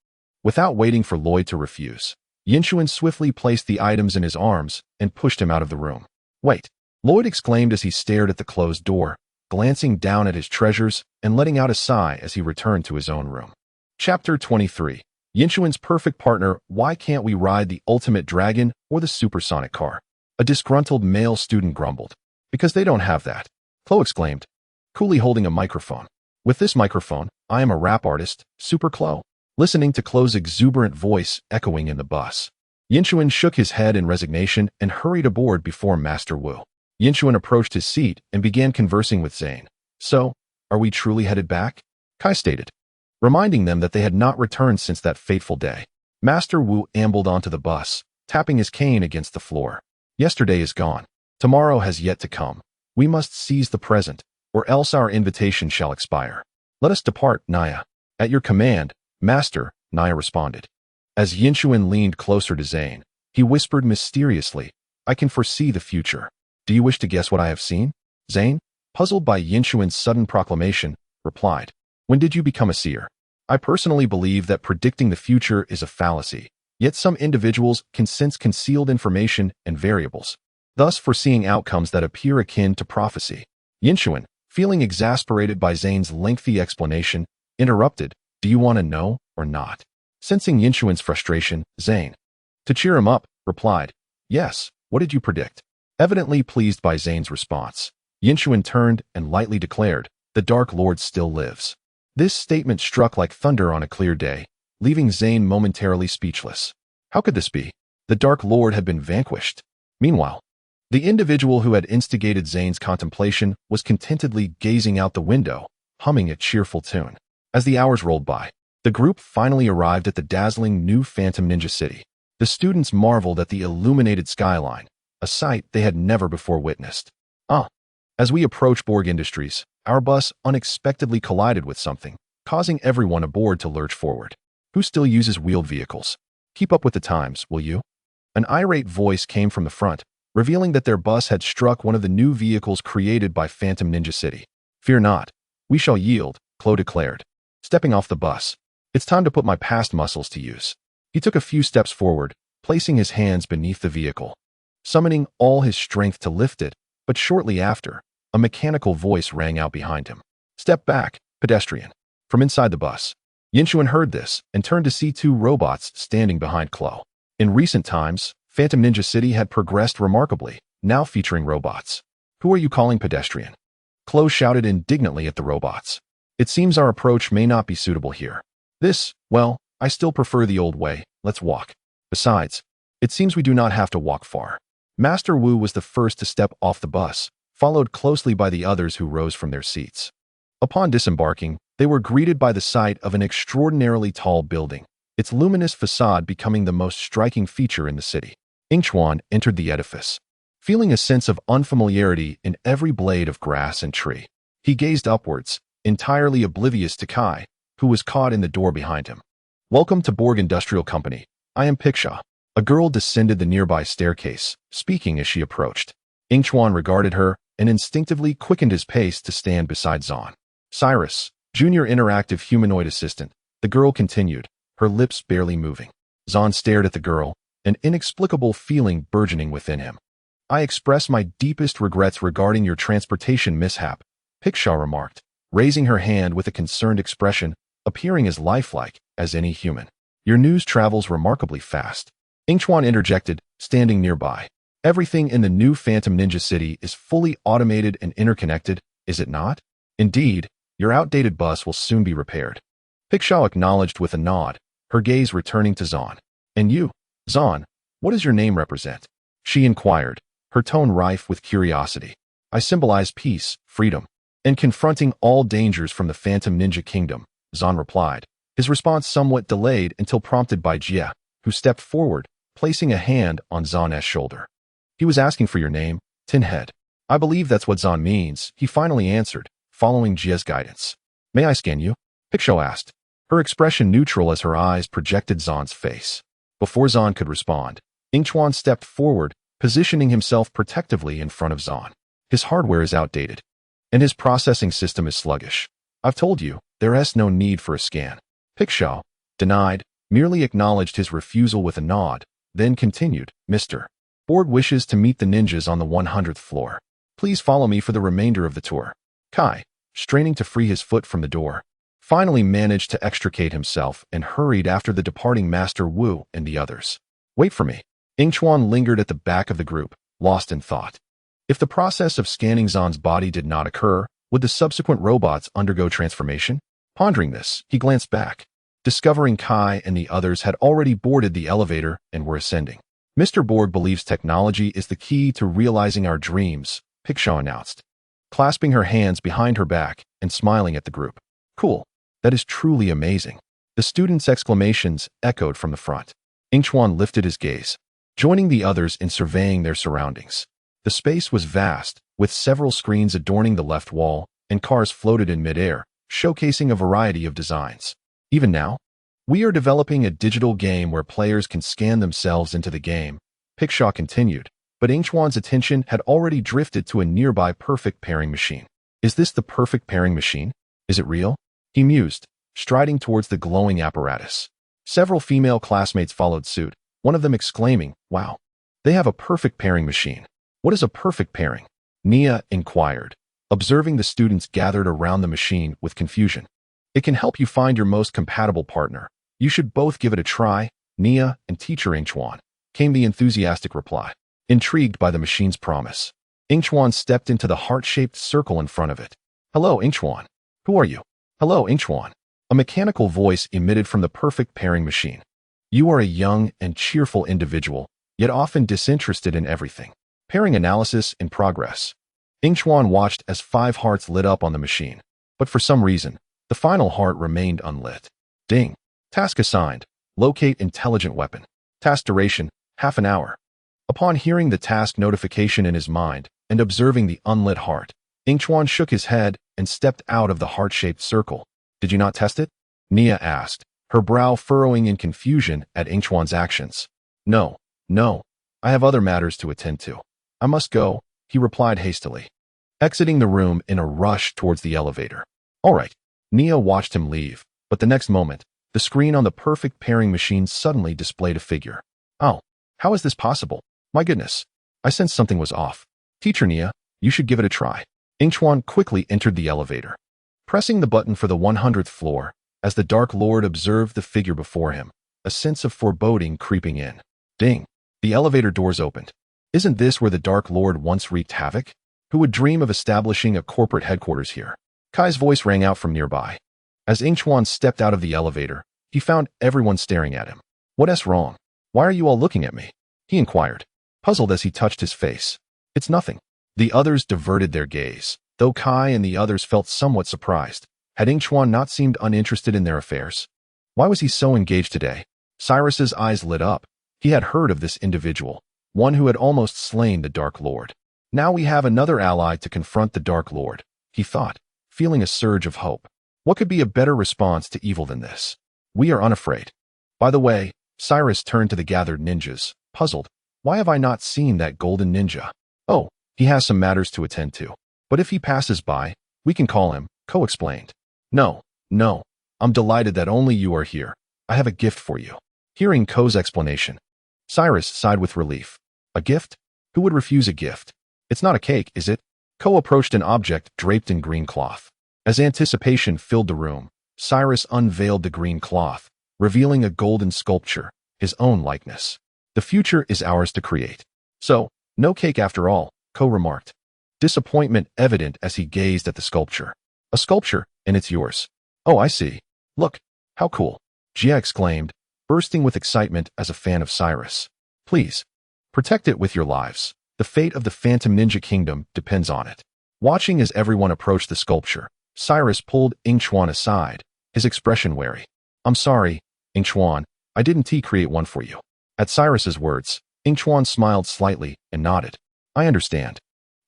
Without waiting for Lloyd to refuse, Yingchuan swiftly placed the items in his arms and pushed him out of the room. Wait, Lloyd exclaimed as he stared at the closed door, glancing down at his treasures and letting out a sigh as he returned to his own room. Chapter 23. Yingchuan's perfect partner. Why can't we ride the ultimate dragon or the supersonic car? A disgruntled male student grumbled. Because they don't have that, Chloe exclaimed, coolly holding a microphone. With this microphone, I am a rap artist, Super Chloe. Listening to Chloe's exuberant voice echoing in the bus, Yingchuan shook his head in resignation and hurried aboard before Master Wu. Yingchuan approached his seat and began conversing with Zane. So, are we truly headed back? Kai stated, reminding them that they had not returned since that fateful day. Master Wu ambled onto the bus, tapping his cane against the floor. Yesterday is gone. Tomorrow has yet to come. We must seize the present, or else our invitation shall expire. Let us depart, Naya. At your command, Master, Naya responded. As Yingchuan leaned closer to Zane, he whispered mysteriously, I can foresee the future. Do you wish to guess what I have seen? Zane, puzzled by Yingchuan's sudden proclamation, replied, when did you become a seer? I personally believe that predicting the future is a fallacy, yet some individuals can sense concealed information and variables, thus foreseeing outcomes that appear akin to prophecy. Yingchuan, feeling exasperated by Zane's lengthy explanation, interrupted, do you want to know or not? Sensing Yingchuan's frustration, Zane, to cheer him up, replied, yes, what did you predict? Evidently pleased by Zane's response, Yingchuan turned and lightly declared, the Dark Lord still lives. This statement struck like thunder on a clear day, leaving Zane momentarily speechless. How could this be? The Dark Lord had been vanquished. Meanwhile, the individual who had instigated Zane's contemplation was contentedly gazing out the window, humming a cheerful tune. As the hours rolled by, the group finally arrived at the dazzling new Phantom Ninja City. The students marveled at the illuminated skyline, a sight they had never before witnessed. As we approached Borg Industries, our bus unexpectedly collided with something, causing everyone aboard to lurch forward. Who still uses wheeled vehicles? Keep up with the times, will you? An irate voice came from the front, revealing that their bus had struck one of the new vehicles created by Phantom Ninja City. Fear not. We shall yield, Chloe declared. Stepping off the bus, it's time to put my past muscles to use. He took a few steps forward, placing his hands beneath the vehicle, summoning all his strength to lift it, but shortly after, a mechanical voice rang out behind him. Step back, pedestrian. From inside the bus, Yingchuan heard this and turned to see 2 robots standing behind Chloe. In recent times, Phantom Ninja City had progressed remarkably, now featuring robots. Who are you calling pedestrian? Chloe shouted indignantly at the robots. It seems our approach may not be suitable here. Well, I still prefer the old way, let's walk. Besides, it seems we do not have to walk far. Master Wu was the first to step off the bus, followed closely by the others who rose from their seats. Upon disembarking, they were greeted by the sight of an extraordinarily tall building, its luminous facade becoming the most striking feature in the city. Yingchuan entered the edifice, feeling a sense of unfamiliarity in every blade of grass and tree. He gazed upwards, entirely oblivious to Kai, who was caught in the door behind him. "Welcome to Borg Industrial Company. I am Piksha." A girl descended the nearby staircase, speaking as she approached. Yingchuan regarded her and instinctively quickened his pace to stand beside Zan. "Cyrus, junior interactive humanoid assistant," the girl continued, her lips barely moving. Zan stared at the girl, an inexplicable feeling burgeoning within him. "I express my deepest regrets regarding your transportation mishap," Piksha remarked, raising her hand with a concerned expression, appearing as lifelike as any human. "Your news travels remarkably fast," Yingchuan interjected, standing nearby. "Everything in the new Phantom Ninja City is fully automated and interconnected, is it not? Indeed, your outdated bus will soon be repaired." Piksha acknowledged with a nod, her gaze returning to Zan. "And you, Zan, what does your name represent?" she inquired, her tone rife with curiosity. "I symbolize peace, freedom, and confronting all dangers from the Phantom Ninja Kingdom," Zan replied, his response somewhat delayed until prompted by Jia, who stepped forward, placing a hand on Zan's shoulder. "He was asking for your name, Tin Head." "I believe that's what Zan means," he finally answered, following Jia's guidance. "May I scan you?" Piksha asked, her expression neutral as her eyes projected Zan's face. Before Zan could respond, Yingchuan stepped forward, positioning himself protectively in front of Zan. "His hardware is outdated, and his processing system is sluggish. I've told you, there is no need for a scan." Piksha, denied, merely acknowledged his refusal with a nod, then continued, "Mr. Borg wishes to meet the ninjas on the 100th floor. Please follow me for the remainder of the tour." Kai, straining to free his foot from the door, finally managed to extricate himself and hurried after the departing Master Wu and the others. "Wait for me." Yingchuan lingered at the back of the group, lost in thought. If the process of scanning Zan's body did not occur, would the subsequent robots undergo transformation? Pondering this, he glanced back, discovering Kai and the others had already boarded the elevator and were ascending. "Mr. Borg believes technology is the key to realizing our dreams," Piksha announced, clasping her hands behind her back and smiling at the group. "Cool. That is truly amazing." The students' exclamations echoed from the front. Yingchuan lifted his gaze, joining the others in surveying their surroundings. The space was vast, with several screens adorning the left wall, and cars floated in midair, showcasing a variety of designs. "Even now, we are developing a digital game where players can scan themselves into the game," Piksha continued, but Yingchuan's attention had already drifted to a nearby perfect pairing machine. "Is this the perfect pairing machine? Is it real?" he mused, striding towards the glowing apparatus. Several female classmates followed suit, one of them exclaiming, "Wow, they have a perfect pairing machine." "What is a perfect pairing?" Nia inquired, observing the students gathered around the machine with confusion. "It can help you find your most compatible partner. You should both give it a try, Nia and teacher Yingchuan," came the enthusiastic reply. Intrigued by the machine's promise, Yingchuan stepped into the heart-shaped circle in front of it. "Hello, Yingchuan. Who are you?" "Hello, Yingchuan." A mechanical voice emitted from the perfect pairing machine. "You are a young and cheerful individual, yet often disinterested in everything." Pairing analysis in progress. Yingchuan watched as 5 hearts lit up on the machine, but for some reason, the final heart remained unlit. Ding. Task assigned. Locate intelligent weapon. Task duration, half an hour. Upon hearing the task notification in his mind and observing the unlit heart, Yingchuan shook his head and stepped out of the heart-shaped circle. "Did you not test it?" Nia asked, her brow furrowing in confusion at Yingchuan's actions. No, I have other matters to attend to. I must go," he replied hastily, exiting the room in a rush towards the elevator. "All right." Nia watched him leave, but the next moment, the screen on the perfect pairing machine suddenly displayed a figure. "Oh, how is this possible? My goodness. I sensed something was off. Teacher Nia, you should give it a try." Yingchuan quickly entered the elevator, pressing the button for the 100th floor. As the Dark Lord observed the figure before him, a sense of foreboding creeping in. Ding. The elevator doors opened. Isn't this where the Dark Lord once wreaked havoc? Who would dream of establishing a corporate headquarters here? Kai's voice rang out from nearby. As Yingchuan stepped out of the elevator, he found everyone staring at him. "What's wrong? Why are you all looking at me?" he inquired. puzzled as he touched his face. It's nothing. The others diverted their gaze, though Kai and the others felt somewhat surprised. Had Yingchuan not seemed uninterested in their affairs? Why was he so engaged today? Cyrus's eyes lit up. He had heard of this individual, one who had almost slain the Dark Lord. Now we have another ally to confront the Dark Lord, he thought, feeling a surge of hope. What could be a better response to evil than this? We are unafraid. By the way, Cyrus turned to the gathered ninjas, puzzled. Why have I not seen that golden ninja? Oh, he has some matters to attend to. But if he passes by, we can call him, Ko explained. No, I'm delighted that only you are here. I have a gift for you. Hearing Ko's explanation, Cyrus sighed with relief. A gift? Who would refuse a gift? It's not a cake, is it? Ko approached an object draped in green cloth. As anticipation filled the room, Cyrus unveiled the green cloth, revealing a golden sculpture, his own likeness. The future is ours to create. So, no cake after all, Ko remarked. Disappointment evident as he gazed at the sculpture. A sculpture, and it's yours. Oh, I see. Look, how cool. Jia exclaimed, bursting with excitement as a fan of Cyrus. Please, protect it with your lives. The fate of the Phantom Ninja Kingdom depends on it. Watching as everyone approached the sculpture, Cyrus pulled Yingchuan aside, his expression wary. I'm sorry, Yingchuan, I didn't create one for you. At Cyrus's words, Yingchuan smiled slightly and nodded. I understand.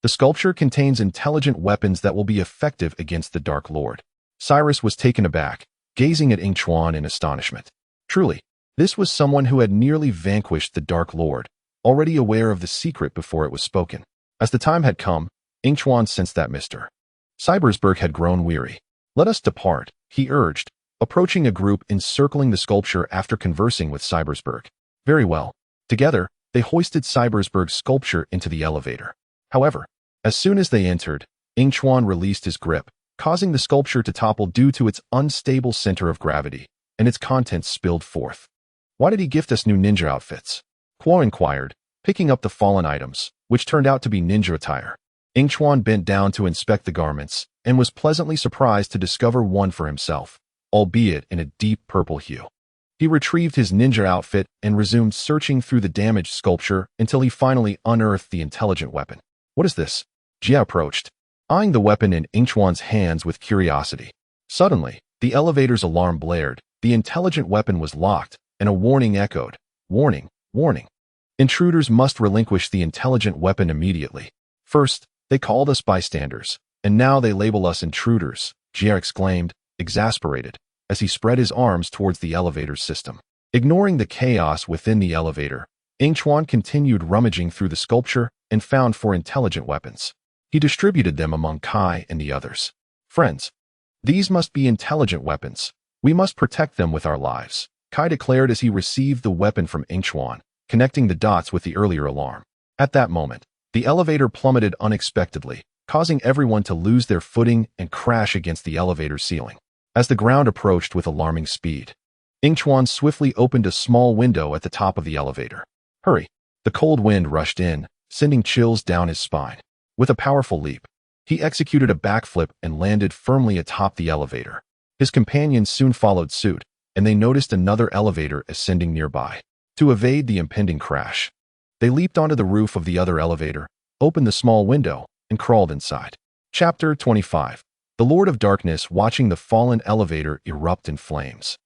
The sculpture contains intelligent weapons that will be effective against the Dark Lord. Cyrus was taken aback, gazing at Yingchuan in astonishment. Truly, this was someone who had nearly vanquished the Dark Lord, already aware of the secret before it was spoken. As the time had come, Yingchuan sensed that Mr. Cybersberg had grown weary. Let us depart, he urged, approaching a group encircling the sculpture after conversing with Cybersberg. Very well. Together, they hoisted Cybersberg's sculpture into the elevator. However, as soon as they entered, Yingchuan released his grip, causing the sculpture to topple due to its unstable center of gravity, and its contents spilled forth. Why did he gift us new ninja outfits? Kuo inquired, picking up the fallen items, which turned out to be ninja attire. Yingchuan bent down to inspect the garments, and was pleasantly surprised to discover one for himself, albeit in a deep purple hue. He retrieved his ninja outfit and resumed searching through the damaged sculpture until he finally unearthed the intelligent weapon. What is this? Jia approached, eyeing the weapon in Yingchuan's hands with curiosity. Suddenly, the elevator's alarm blared, the intelligent weapon was locked, and a warning echoed. Warning, warning. Intruders must relinquish the intelligent weapon immediately. First, they called us bystanders, and now they label us intruders, Jia exclaimed, exasperated, as he spread his arms towards the elevator's system. Ignoring the chaos within the elevator, Yingchuan continued rummaging through the sculpture and found 4 intelligent weapons. He distributed them among Kai and the others. Friends, these must be intelligent weapons. We must protect them with our lives, Kai declared as he received the weapon from Yingchuan, connecting the dots with the earlier alarm. At that moment, the elevator plummeted unexpectedly, causing everyone to lose their footing and crash against the elevator's ceiling. As the ground approached with alarming speed, Yingchuan swiftly opened a small window at the top of the elevator. Hurry! The cold wind rushed in, sending chills down his spine. With a powerful leap, he executed a backflip and landed firmly atop the elevator. His companions soon followed suit, and they noticed another elevator ascending nearby. To evade the impending crash, they leaped onto the roof of the other elevator, opened the small window, and crawled inside. Chapter 25. The Lord of Darkness watching the fallen elevator erupt in flames.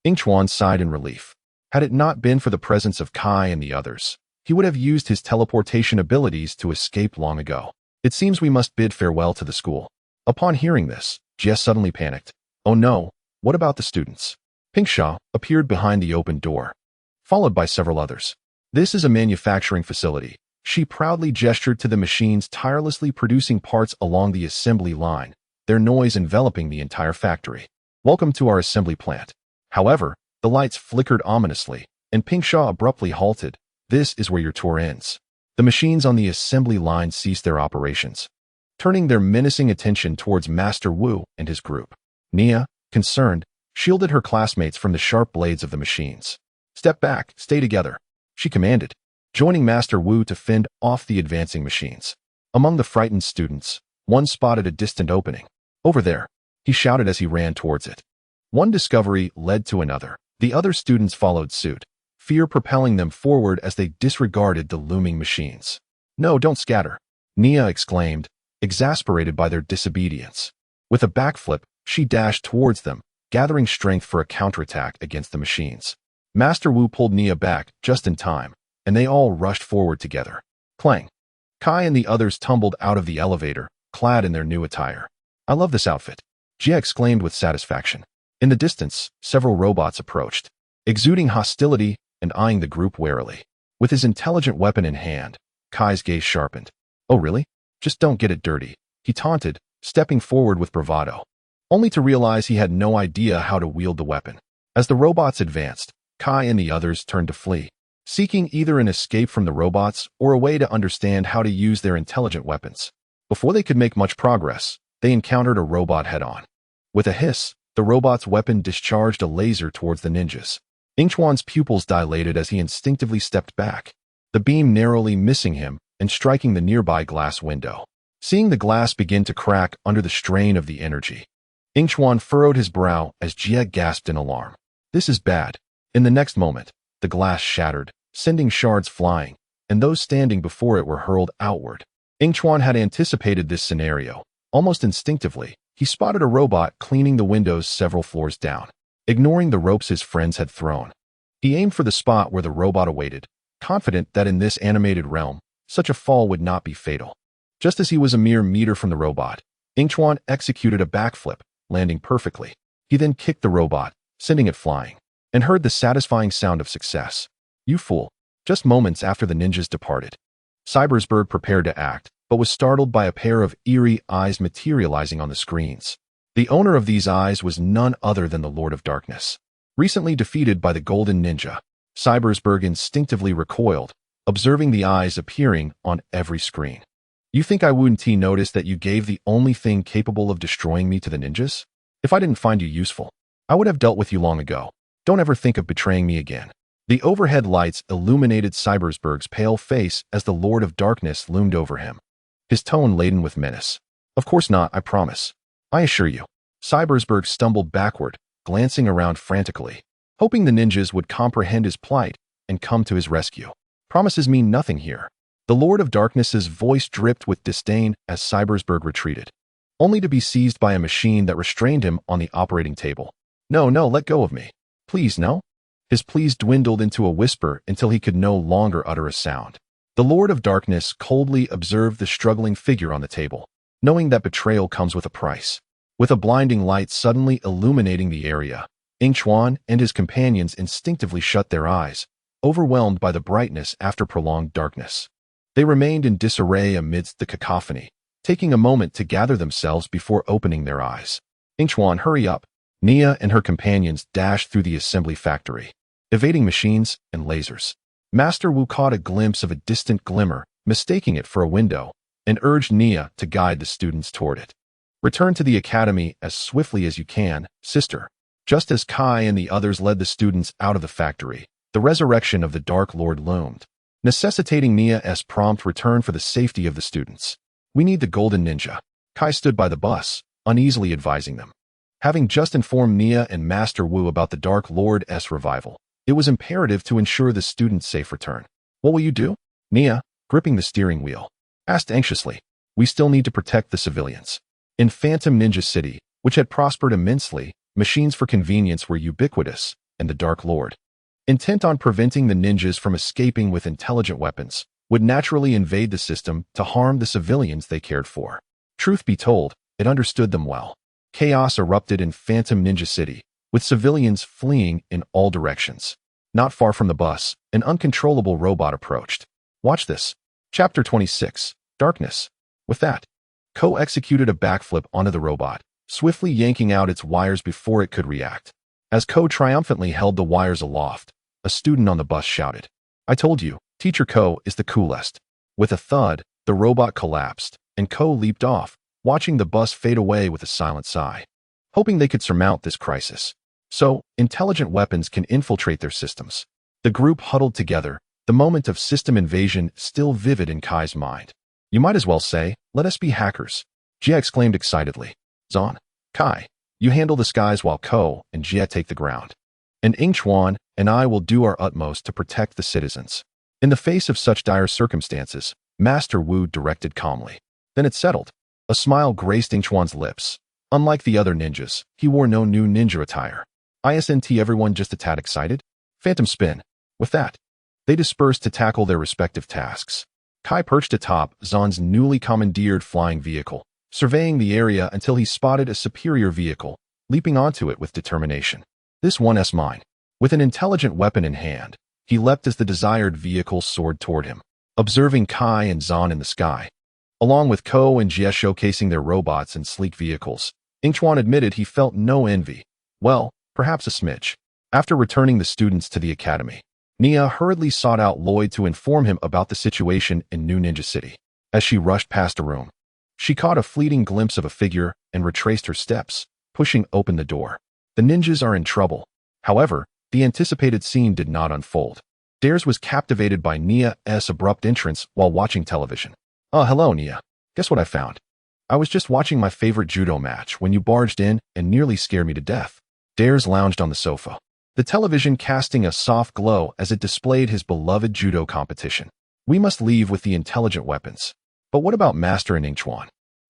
Yingchuan sighed in relief. Had it not been for the presence of Kai and the others, he would have used his teleportation abilities to escape long ago. It seems we must bid farewell to the school. Upon hearing this, Jess suddenly panicked. Oh no, what about the students? Pinkshaw appeared behind the open door, followed by several others. This is a manufacturing facility. She proudly gestured to the machines tirelessly producing parts along the assembly line, their noise enveloping the entire factory. Welcome to our assembly plant. However, the lights flickered ominously, and Pinkshaw abruptly halted. This is where your tour ends. The machines on the assembly line ceased their operations, turning their menacing attention towards Master Wu and his group. Nia, concerned, shielded her classmates from the sharp blades of the machines. Step back, stay together, she commanded, joining Master Wu to fend off the advancing machines. Among the frightened students, one spotted a distant opening. Over there, he shouted as he ran towards it. One discovery led to another. The other students followed suit, fear propelling them forward as they disregarded the looming machines. "No, don't scatter," Nia exclaimed, exasperated by their disobedience. With a backflip, she dashed towards them, gathering strength for a counterattack against the machines. Master Wu pulled Nia back just in time, and they all rushed forward together. Clang! Kai and the others tumbled out of the elevator, clad in their new attire. "I love this outfit," Jia exclaimed with satisfaction. In the distance, several robots approached, exuding hostility and eyeing the group warily. With his intelligent weapon in hand, Kai's gaze sharpened. "Oh really? Just don't get it dirty," he taunted, stepping forward with bravado, only to realize he had no idea how to wield the weapon. As the robots advanced, Kai and the others turned to flee, seeking either an escape from the robots or a way to understand how to use their intelligent weapons. Before they could make much progress, they encountered a robot head-on. With a hiss, the robot's weapon discharged a laser towards the ninjas. Yingchuan's pupils dilated as he instinctively stepped back, the beam narrowly missing him and striking the nearby glass window. Seeing the glass begin to crack under the strain of the energy, Yingchuan furrowed his brow as Jie gasped in alarm. "This is bad." In the next moment, the glass shattered, sending shards flying, and those standing before it were hurled outward. Yingchuan had anticipated this scenario. Almost instinctively, he spotted a robot cleaning the windows several floors down, ignoring the ropes his friends had thrown. He aimed for the spot where the robot awaited, confident that in this animated realm, such a fall would not be fatal. Just as he was a mere meter from the robot, Yingchuan executed a backflip, landing perfectly. He then kicked the robot, sending it flying, and heard the satisfying sound of success. "You fool." Just moments after the ninjas departed, Cybersberg prepared to act, but was startled by a pair of eerie eyes materializing on the screens. The owner of these eyes was none other than the Lord of Darkness. Recently defeated by the Golden Ninja, Cybersberg instinctively recoiled, observing the eyes appearing on every screen. "You think I wouldn't notice that you gave the only thing capable of destroying me to the ninjas? If I didn't find you useful, I would have dealt with you long ago. Don't ever think of betraying me again." The overhead lights illuminated Cybersberg's pale face as the Lord of Darkness loomed over him, his tone laden with menace. "Of course not, I promise. I assure you." Cybersberg stumbled backward, glancing around frantically, hoping the ninjas would comprehend his plight and come to his rescue. "Promises mean nothing here." The Lord of Darkness's voice dripped with disdain as Cybersberg retreated, only to be seized by a machine that restrained him on the operating table. No, let go of me. Please, no." His pleas dwindled into a whisper until he could no longer utter a sound. The Lord of Darkness coldly observed the struggling figure on the table, knowing that betrayal comes with a price. With a blinding light suddenly illuminating the area, Yingchuan and his companions instinctively shut their eyes, overwhelmed by the brightness after prolonged darkness. They remained in disarray amidst the cacophony, taking a moment to gather themselves before opening their eyes. "Yingchuan, hurry up." Nia and her companions dashed through the assembly factory, evading machines and lasers. Master Wu caught a glimpse of a distant glimmer, mistaking it for a window, and urged Nia to guide the students toward it. "Return to the academy as swiftly as you can, sister." Just as Kai and the others led the students out of the factory, the resurrection of the Dark Lord loomed, necessitating Nia's prompt return for the safety of the students. "We need the Golden Ninja." Kai stood by the bus, uneasily advising them. Having just informed Nia and Master Wu about the Dark Lord's revival, it was imperative to ensure the students' safe return. "What will you do?" Nia, gripping the steering wheel, asked anxiously. "We still need to protect the civilians." In Phantom Ninja City, which had prospered immensely, machines for convenience were ubiquitous, and the Dark Lord, intent on preventing the ninjas from escaping with intelligent weapons, would naturally invade the system to harm the civilians they cared for. Truth be told, it understood them well. Chaos erupted in Phantom Ninja City, with civilians fleeing in all directions. Not far from the bus, an uncontrollable robot approached. "Watch this." Chapter 26, Darkness. With that, Ko executed a backflip onto the robot, swiftly yanking out its wires before it could react. As Ko triumphantly held the wires aloft, a student on the bus shouted, "I told you, Teacher Ko is the coolest." With a thud, the robot collapsed, and Ko leaped off, watching the bus fade away with a silent sigh, hoping they could surmount this crisis. So, intelligent weapons can infiltrate their systems. The group huddled together, the moment of system invasion still vivid in Kai's mind. "You might as well say, let us be hackers," Jia exclaimed excitedly. "Zon, Kai, you handle the skies while Ko and Jia take the ground." and Yingchuan and I will do our utmost to protect the citizens. In the face of such dire circumstances, Master Wu directed calmly. Then it settled. A smile graced Yingchuan's lips. Unlike the other ninjas, he wore no new ninja attire. Isn't everyone just a tad excited? Phantom spin. With that, they dispersed to tackle their respective tasks. Kai perched atop Zan's newly commandeered flying vehicle, surveying the area until he spotted a superior vehicle, leaping onto it with determination. This one's mine. With an intelligent weapon in hand, he leapt as the desired vehicle soared toward him. Observing Kai and Zan in the sky, along with Ko and Jie showcasing their robots and sleek vehicles, Yingchuan admitted he felt no envy. Well, perhaps a smidge. After returning the students to the academy, Nia hurriedly sought out Lloyd to inform him about the situation in New Ninja City. As she rushed past a room, she caught a fleeting glimpse of a figure and retraced her steps, pushing open the door. The ninjas are in trouble. However, the anticipated scene did not unfold. Dares was captivated by Nia's abrupt entrance while watching television. "Oh, hello, Nia. Guess what I found? I was just watching my favorite judo match when you barged in and nearly scared me to death." Dares lounged on the sofa, the television casting a soft glow as it displayed his beloved judo competition. "We must leave with the intelligent weapons. But what about Master and Yingchuan?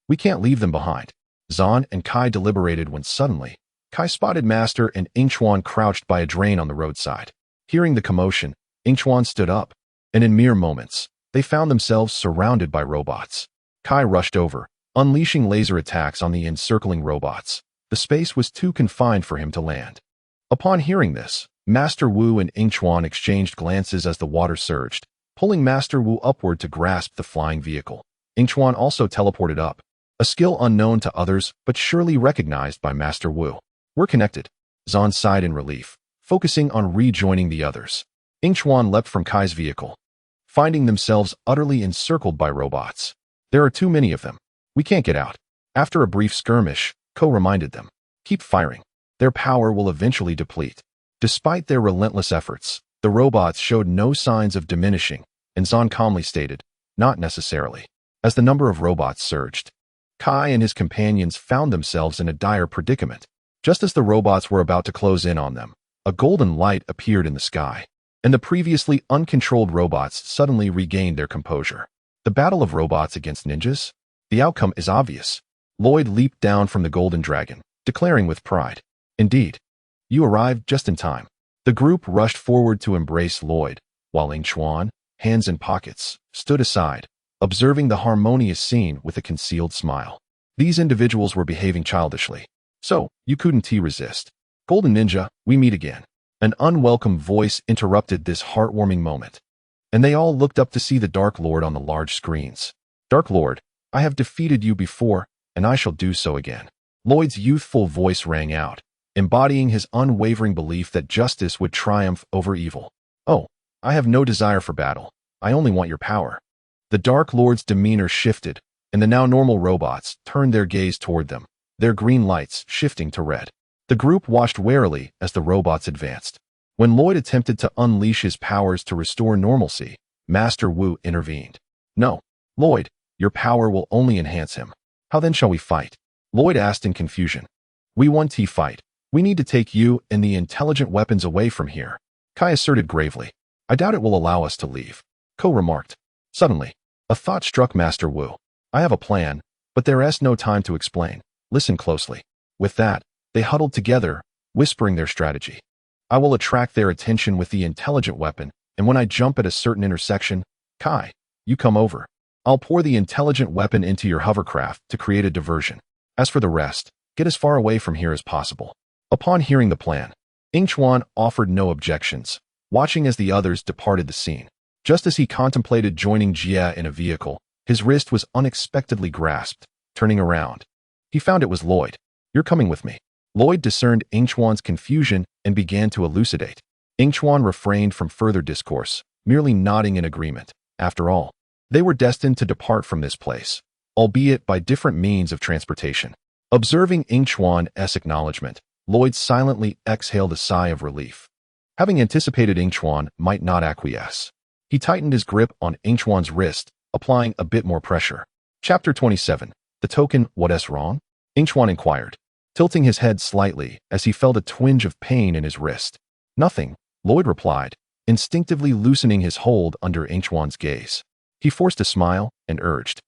We can't leave them behind." Zan and Kai deliberated when suddenly, Kai spotted Master and Yingchuan crouched by a drain on the roadside. Hearing the commotion, Yingchuan stood up, and in mere moments, they found themselves surrounded by robots. Kai rushed over, unleashing laser attacks on the encircling robots. The space was too confined for him to land. Upon hearing this, Master Wu and Yingchuan exchanged glances as the water surged, pulling Master Wu upward to grasp the flying vehicle. Yingchuan also teleported up, a skill unknown to others but surely recognized by Master Wu. "We're connected," Zan sighed in relief, focusing on rejoining the others. Yingchuan leapt from Kai's vehicle, finding themselves utterly encircled by robots. "There are too many of them. We can't get out." After a brief skirmish, Ko reminded them, "Keep firing. Their power will eventually deplete." Despite their relentless efforts, the robots showed no signs of diminishing, and Zan calmly stated, "Not necessarily." As the number of robots surged, Kai and his companions found themselves in a dire predicament. Just as the robots were about to close in on them, a golden light appeared in the sky, and the previously uncontrolled robots suddenly regained their composure. The battle of robots against ninjas? The outcome is obvious. Lloyd leaped down from the golden dragon, declaring with pride, "Indeed, you arrived just in time." The group rushed forward to embrace Lloyd, while Yingchuan, hands in pockets, stood aside, observing the harmonious scene with a concealed smile. These individuals were behaving childishly. "So, you couldn't resist. Golden Ninja, we meet again." An unwelcome voice interrupted this heartwarming moment, and they all looked up to see the Dark Lord on the large screens. "Dark Lord, I have defeated you before, and I shall do so again." Lloyd's youthful voice rang out, embodying his unwavering belief that justice would triumph over evil. "Oh, I have no desire for battle. I only want your power." The Dark Lord's demeanor shifted, and the now normal robots turned their gaze toward them, their green lights shifting to red. The group watched warily as the robots advanced. When Lloyd attempted to unleash his powers to restore normalcy, Master Wu intervened. "No, Lloyd, your power will only enhance him. How then shall we fight?" Lloyd asked in confusion. "We want to fight. We need to take you and the intelligent weapons away from here," Kai asserted gravely. "I doubt it will allow us to leave," Ko remarked. Suddenly, a thought struck Master Wu. "I have a plan, but there's no time to explain. Listen closely." With that, they huddled together, whispering their strategy. "I will attract their attention with the intelligent weapon, and when I jump at a certain intersection, Kai, you come over. I'll pour the intelligent weapon into your hovercraft to create a diversion. As for the rest, get as far away from here as possible." Upon hearing the plan, Yingchuan offered no objections, watching as the others departed the scene. Just as he contemplated joining Jie in a vehicle, his wrist was unexpectedly grasped. Turning around, he found it was Lloyd. "You're coming with me." Lloyd discerned Yingchuan's confusion and began to elucidate. Yingchuan refrained from further discourse, merely nodding in agreement. After all, they were destined to depart from this place, albeit by different means of transportation. Observing Yingchuan's acknowledgement, Lloyd silently exhaled a sigh of relief. Having anticipated Yingchuan might not acquiesce, he tightened his grip on Yingchuan's wrist, applying a bit more pressure. Chapter 27. The token, what's wrong? Yingchuan inquired, tilting his head slightly as he felt a twinge of pain in his wrist. Nothing, Lloyd replied, instinctively loosening his hold under Yingchuan's gaze. He forced a smile and urged,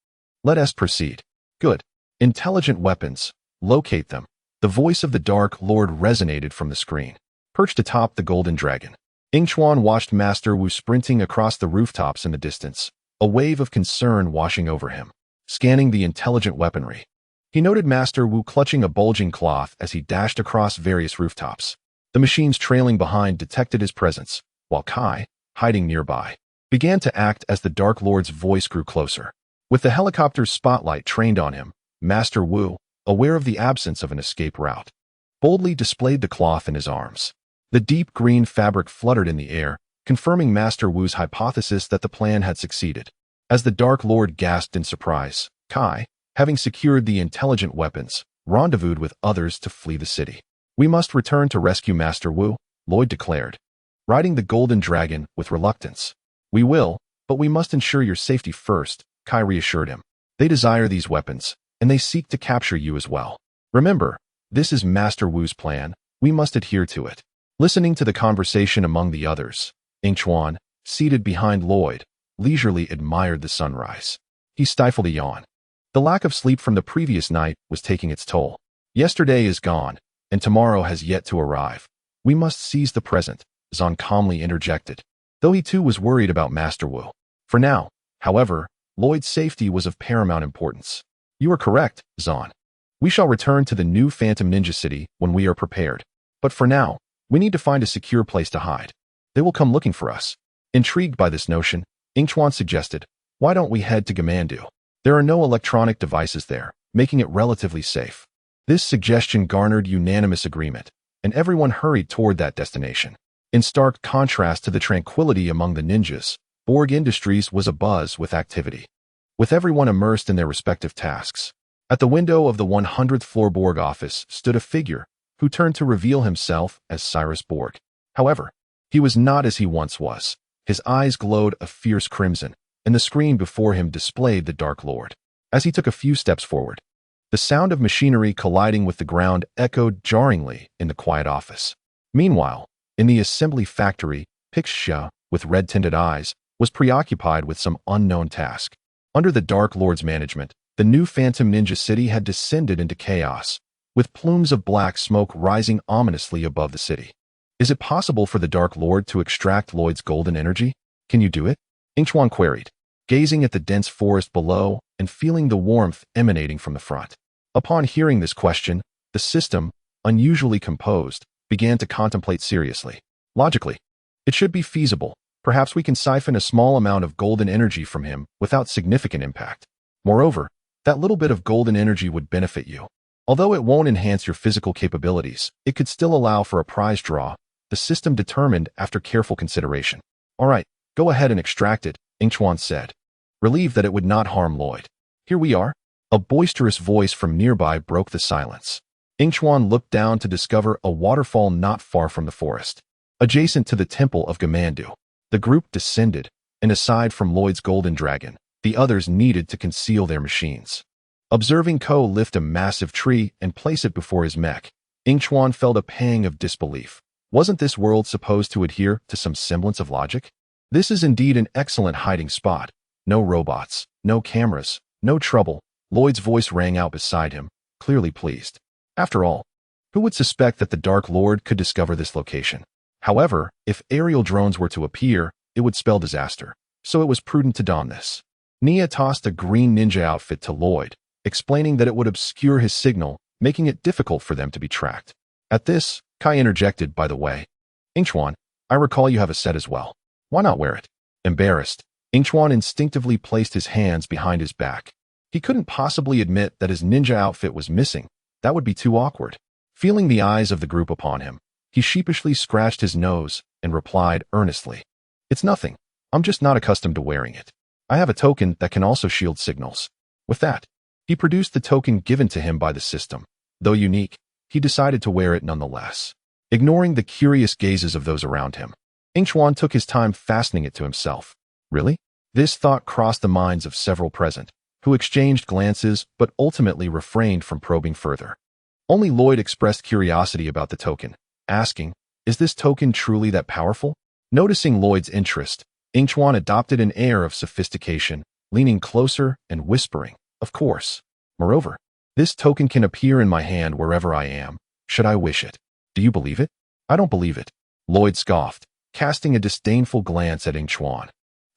"Let us proceed." "Good. Intelligent weapons. Locate them." The voice of the Dark Lord resonated from the screen. Perched atop the golden dragon, Yingchuan watched Master Wu sprinting across the rooftops in the distance, a wave of concern washing over him. Scanning the intelligent weaponry, he noted Master Wu clutching a bulging cloth as he dashed across various rooftops. The machines trailing behind detected his presence, while Kai, hiding nearby, began to act as the Dark Lord's voice grew closer. With the helicopter's spotlight trained on him, Master Wu, aware of the absence of an escape route, boldly displayed the cloth in his arms. The deep green fabric fluttered in the air, confirming Master Wu's hypothesis that the plan had succeeded. As the Dark Lord gasped in surprise, Kai, having secured the intelligent weapons, rendezvoused with others to flee the city. "We must return to rescue Master Wu," Lloyd declared, riding the golden dragon with reluctance. "We will, but we must ensure your safety first," Kai reassured him. "They desire these weapons, and they seek to capture you as well. Remember, this is Master Wu's plan. We must adhere to it." Listening to the conversation among the others, Yingchuan, seated behind Lloyd, leisurely admired the sunrise. He stifled a yawn. The lack of sleep from the previous night was taking its toll. "Yesterday is gone, and tomorrow has yet to arrive. We must seize the present," Zan calmly interjected, though he too was worried about Master Wu. For now, however, Lloyd's safety was of paramount importance. "You are correct, Zan. We shall return to the new Phantom Ninja City when we are prepared. But for now, we need to find a secure place to hide. They will come looking for us." Intrigued by this notion, Yingchuan suggested, "Why don't we head to Gamandu? There are no electronic devices there, making it relatively safe." This suggestion garnered unanimous agreement, and everyone hurried toward that destination. In stark contrast to the tranquility among the ninjas, Borg Industries was abuzz with activity, with everyone immersed in their respective tasks. At the window of the 100th floor Borg office stood a figure who turned to reveal himself as Cyrus Borg. However, he was not as he once was. His eyes glowed a fierce crimson, and the screen before him displayed the Dark Lord. As he took a few steps forward, the sound of machinery colliding with the ground echoed jarringly in the quiet office. Meanwhile, in the assembly factory, Pixia, with red-tinted eyes, was preoccupied with some unknown task. Under the Dark Lord's management, the new Phantom Ninja City had descended into chaos, with plumes of black smoke rising ominously above the city. "Is it possible for the Dark Lord to extract Lloyd's golden energy? Can you do it?" Yingchuan queried, gazing at the dense forest below and feeling the warmth emanating from the front. Upon hearing this question, the system, unusually composed, began to contemplate seriously. "Logically, it should be feasible. Perhaps we can siphon a small amount of golden energy from him without significant impact. Moreover, that little bit of golden energy would benefit you. Although it won't enhance your physical capabilities, it could still allow for a prize draw," the system determined after careful consideration. "All right, go ahead and extract it," Yingchuan said, relieved that it would not harm Lloyd. "Here we are." A boisterous voice from nearby broke the silence. Yingchuan looked down to discover a waterfall not far from the forest, adjacent to the Temple of Gamandu. The group descended, and aside from Lloyd's golden dragon, the others needed to conceal their machines. Observing Ko lift a massive tree and place it before his mech, Yingchuan felt a pang of disbelief. Wasn't this world supposed to adhere to some semblance of logic? This is indeed an excellent hiding spot. No robots, no cameras, no trouble. Lloyd's voice rang out beside him, clearly pleased. After all, who would suspect that the Dark Lord could discover this location? However, if aerial drones were to appear, it would spell disaster, so it was prudent to don this. Nia tossed a green ninja outfit to Lloyd, explaining that it would obscure his signal, making it difficult for them to be tracked. At this, Kai interjected, "By the way, Yingchuan, I recall you have a set as well. Why not wear it?" Embarrassed, Yingchuan instinctively placed his hands behind his back. He couldn't possibly admit that his ninja outfit was missing. That would be too awkward. Feeling the eyes of the group upon him, he sheepishly scratched his nose and replied earnestly, "It's nothing. I'm just not accustomed to wearing it. I have a token that can also shield signals." With that, he produced the token given to him by the system. Though unique, he decided to wear it nonetheless. Ignoring the curious gazes of those around him, Yingchuan took his time fastening it to himself. Really? This thought crossed the minds of several present, who exchanged glances but ultimately refrained from probing further. Only Lloyd expressed curiosity about the token, asking, Is this token truly that powerful? Noticing Lloyd's interest, Yingchuan adopted an air of sophistication, leaning closer and whispering, "Of course. Moreover, this token can appear in my hand wherever I am, should I wish it. Do you believe it?" "I don't believe it," Lloyd scoffed, casting a disdainful glance at Yingchuan,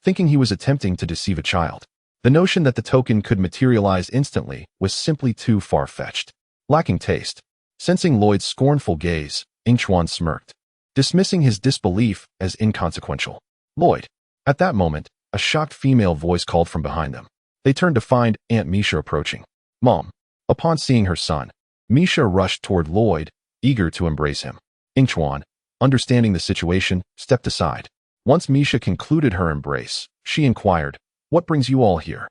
thinking he was attempting to deceive a child. The notion that the token could materialize instantly was simply too far-fetched. Lacking taste. Sensing Lloyd's scornful gaze, Yingchuan smirked, dismissing his disbelief as inconsequential. "Lloyd." At that moment, a shocked female voice called from behind them. They turned to find Aunt Misha approaching. "Mom." Upon seeing her son, Misha rushed toward Lloyd, eager to embrace him. Yingchuan, understanding the situation, stepped aside. Once Misha concluded her embrace, she inquired, "What brings you all here?"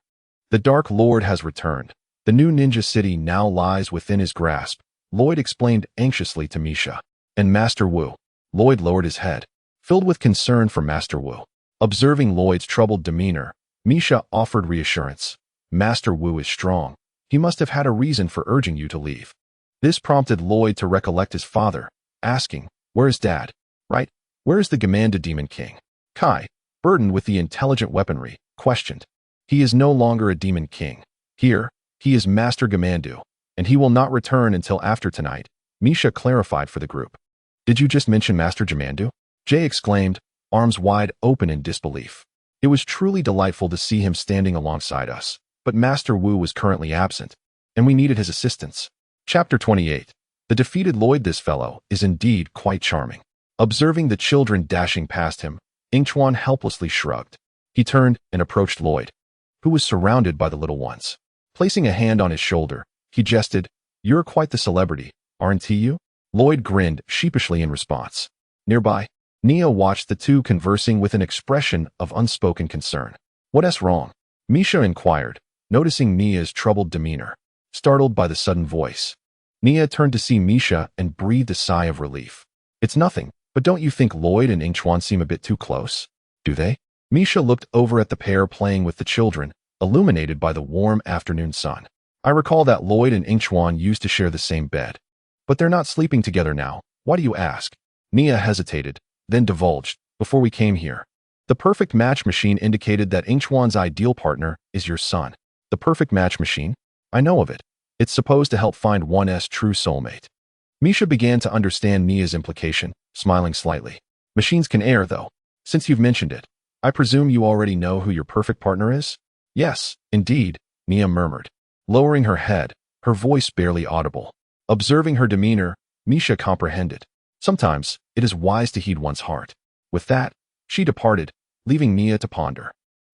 "The Dark Lord has returned. The new ninja city now lies within his grasp," Lloyd explained anxiously to Misha. "And Master Wu." Lloyd lowered his head, filled with concern for Master Wu. Observing Lloyd's troubled demeanor, Misha offered reassurance. "Master Wu is strong. He must have had a reason for urging you to leave." This prompted Lloyd to recollect his father, asking, "Where is Dad?" "Right. Where is the Gamanda Demon King?" Kai, burdened with the intelligent weaponry, questioned. "He is no longer a Demon King. Here, he is Master Gamandu, and he will not return until after tonight," Misha clarified for the group. "Did you just mention Master Gamandu?" Jay exclaimed, arms wide open in disbelief. It was truly delightful to see him standing alongside us, but Master Wu was currently absent, and we needed his assistance. Chapter 28. The defeated Lloyd. This fellow is indeed quite charming. Observing the children dashing past him, Yingchuan helplessly shrugged. He turned and approached Lloyd, who was surrounded by the little ones. Placing a hand on his shoulder, he jested, "You're quite the celebrity, aren't you?" Lloyd grinned sheepishly in response. Nearby, Nia watched the two conversing with an expression of unspoken concern. "What's wrong?" Misha inquired, noticing Nia's troubled demeanor. Startled by the sudden voice, Nia turned to see Misha and breathed a sigh of relief. "It's nothing, but don't you think Lloyd and Yingchuan seem a bit too close?" "Do they?" Misha looked over at the pair playing with the children, illuminated by the warm afternoon sun. "I recall that Lloyd and Yingchuan used to share the same bed. But they're not sleeping together now. Why do you ask?" Nia hesitated, then divulged, "Before we came here, the perfect match machine indicated that Yingchuan's ideal partner is your son." "The perfect match machine? I know of it. It's supposed to help find one's true soulmate." Misha began to understand Nia's implication, smiling slightly. "Machines can err, though. Since you've mentioned it, I presume you already know who your perfect partner is?" "Yes, indeed," Nia murmured, lowering her head, her voice barely audible. Observing her demeanor, Misha comprehended. Sometimes, it is wise to heed one's heart. With that, she departed, leaving Nia to ponder.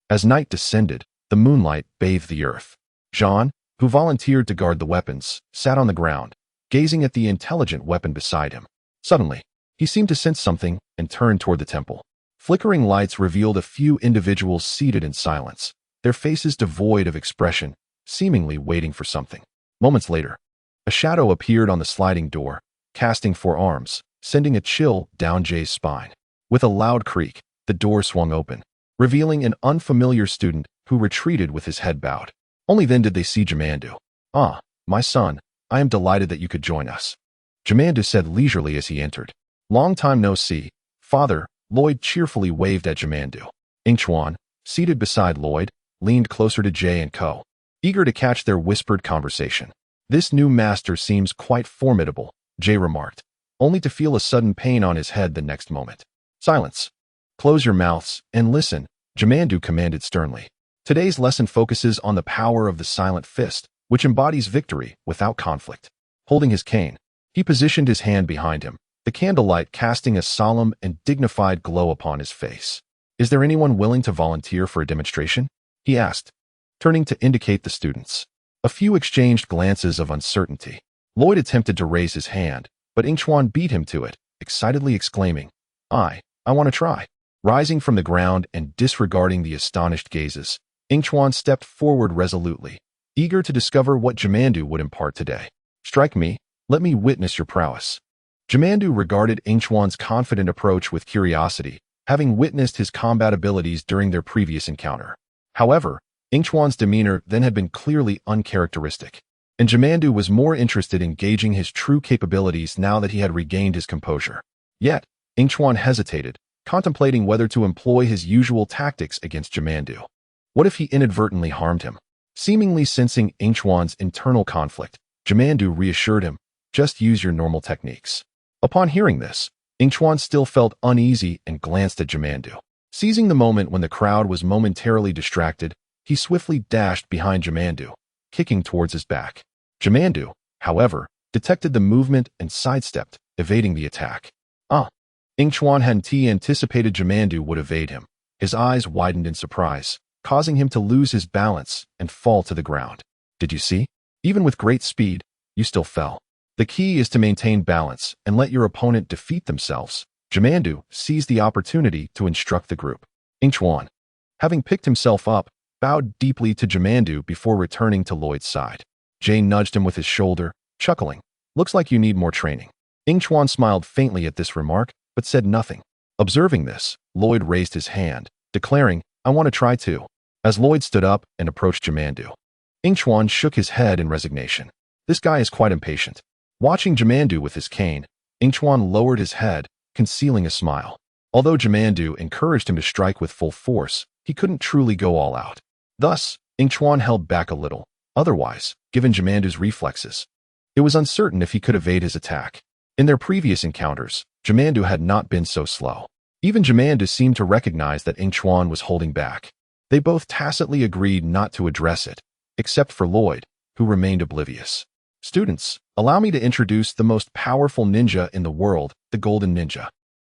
As night descended, the moonlight bathed the earth. Jean, who volunteered to guard the weapons, sat on the ground, gazing at the intelligent weapon beside him. Suddenly, he seemed to sense something and turned toward the temple. Flickering lights revealed a few individuals seated in silence, their faces devoid of expression, seemingly waiting for something. Moments later, a shadow appeared on the sliding door, casting 4 arms, sending a chill down Jay's spine. With a loud creak, the door swung open, revealing an unfamiliar student who retreated with his head bowed. Only then did they see Jamandu. "Ah, my son, I am delighted that you could join us," Jamandu said leisurely as he entered. "Long time no see, father," Lloyd cheerfully waved at Jamandu. Yingchuan, seated beside Lloyd, leaned closer to Jay and Co., eager to catch their whispered conversation. "This new master seems quite formidable," Jay remarked, only to feel a sudden pain on his head the next moment. "Silence. Close your mouths and listen," Jamandu commanded sternly. Today's lesson focuses on the power of the silent fist, which embodies victory without conflict. Holding his cane, he positioned his hand behind him, the candlelight casting a solemn and dignified glow upon his face. "Is there anyone willing to volunteer for a demonstration?" he asked, turning to indicate the students. A few exchanged glances of uncertainty. Lloyd attempted to raise his hand, but Yingchuan beat him to it, excitedly exclaiming, I want to try." Rising from the ground and disregarding the astonished gazes, Yingchuan stepped forward resolutely, eager to discover what Jamandu would impart today. "Strike me, let me witness your prowess." Jamandu regarded Yingchuan's confident approach with curiosity, having witnessed his combat abilities during their previous encounter. However, Yingchuan's demeanor then had been clearly uncharacteristic, and Jamandu was more interested in gauging his true capabilities now that he had regained his composure. Yet, Yingchuan hesitated, contemplating whether to employ his usual tactics against Jimandu. What if he inadvertently harmed him? Seemingly sensing Yingchuan's internal conflict, Jimandu reassured him, just use your normal techniques. Upon hearing this, Yingchuan still felt uneasy and glanced at Jimandu. Seizing the moment when the crowd was momentarily distracted, he swiftly dashed behind Jimandu, kicking towards his back. Jimandu, however, detected the movement and sidestepped, evading the attack. Yingchuan hadn't anticipated Jimandu would evade him. His eyes widened in surprise, causing him to lose his balance and fall to the ground. Did you see? Even with great speed, you still fell. The key is to maintain balance and let your opponent defeat themselves. Jimandu seized the opportunity to instruct the group. Yingchuan, having picked himself up, bowed deeply to Jimandu before returning to Lloyd's side. Jane nudged him with his shoulder, chuckling. Looks like you need more training. Yingchuan smiled faintly at this remark, but said nothing. Observing this, Lloyd raised his hand, declaring, I want to try too. As Lloyd stood up and approached Jimandu, Yingchuan shook his head in resignation. This guy is quite impatient. Watching Jimandu with his cane, Yingchuan lowered his head, concealing a smile. Although Jimandu encouraged him to strike with full force, he couldn't truly go all out. Thus, Yingchuan held back a little. Otherwise, given Jimandu's reflexes, it was uncertain if he could evade his attack. In their previous encounters, Jimandu had not been so slow. Even Jimandu seemed to recognize that Yingchuan was holding back. They both tacitly agreed not to address it, except for Lloyd, who remained oblivious. Students, allow me to introduce the most powerful ninja in the world, the Golden Ninja.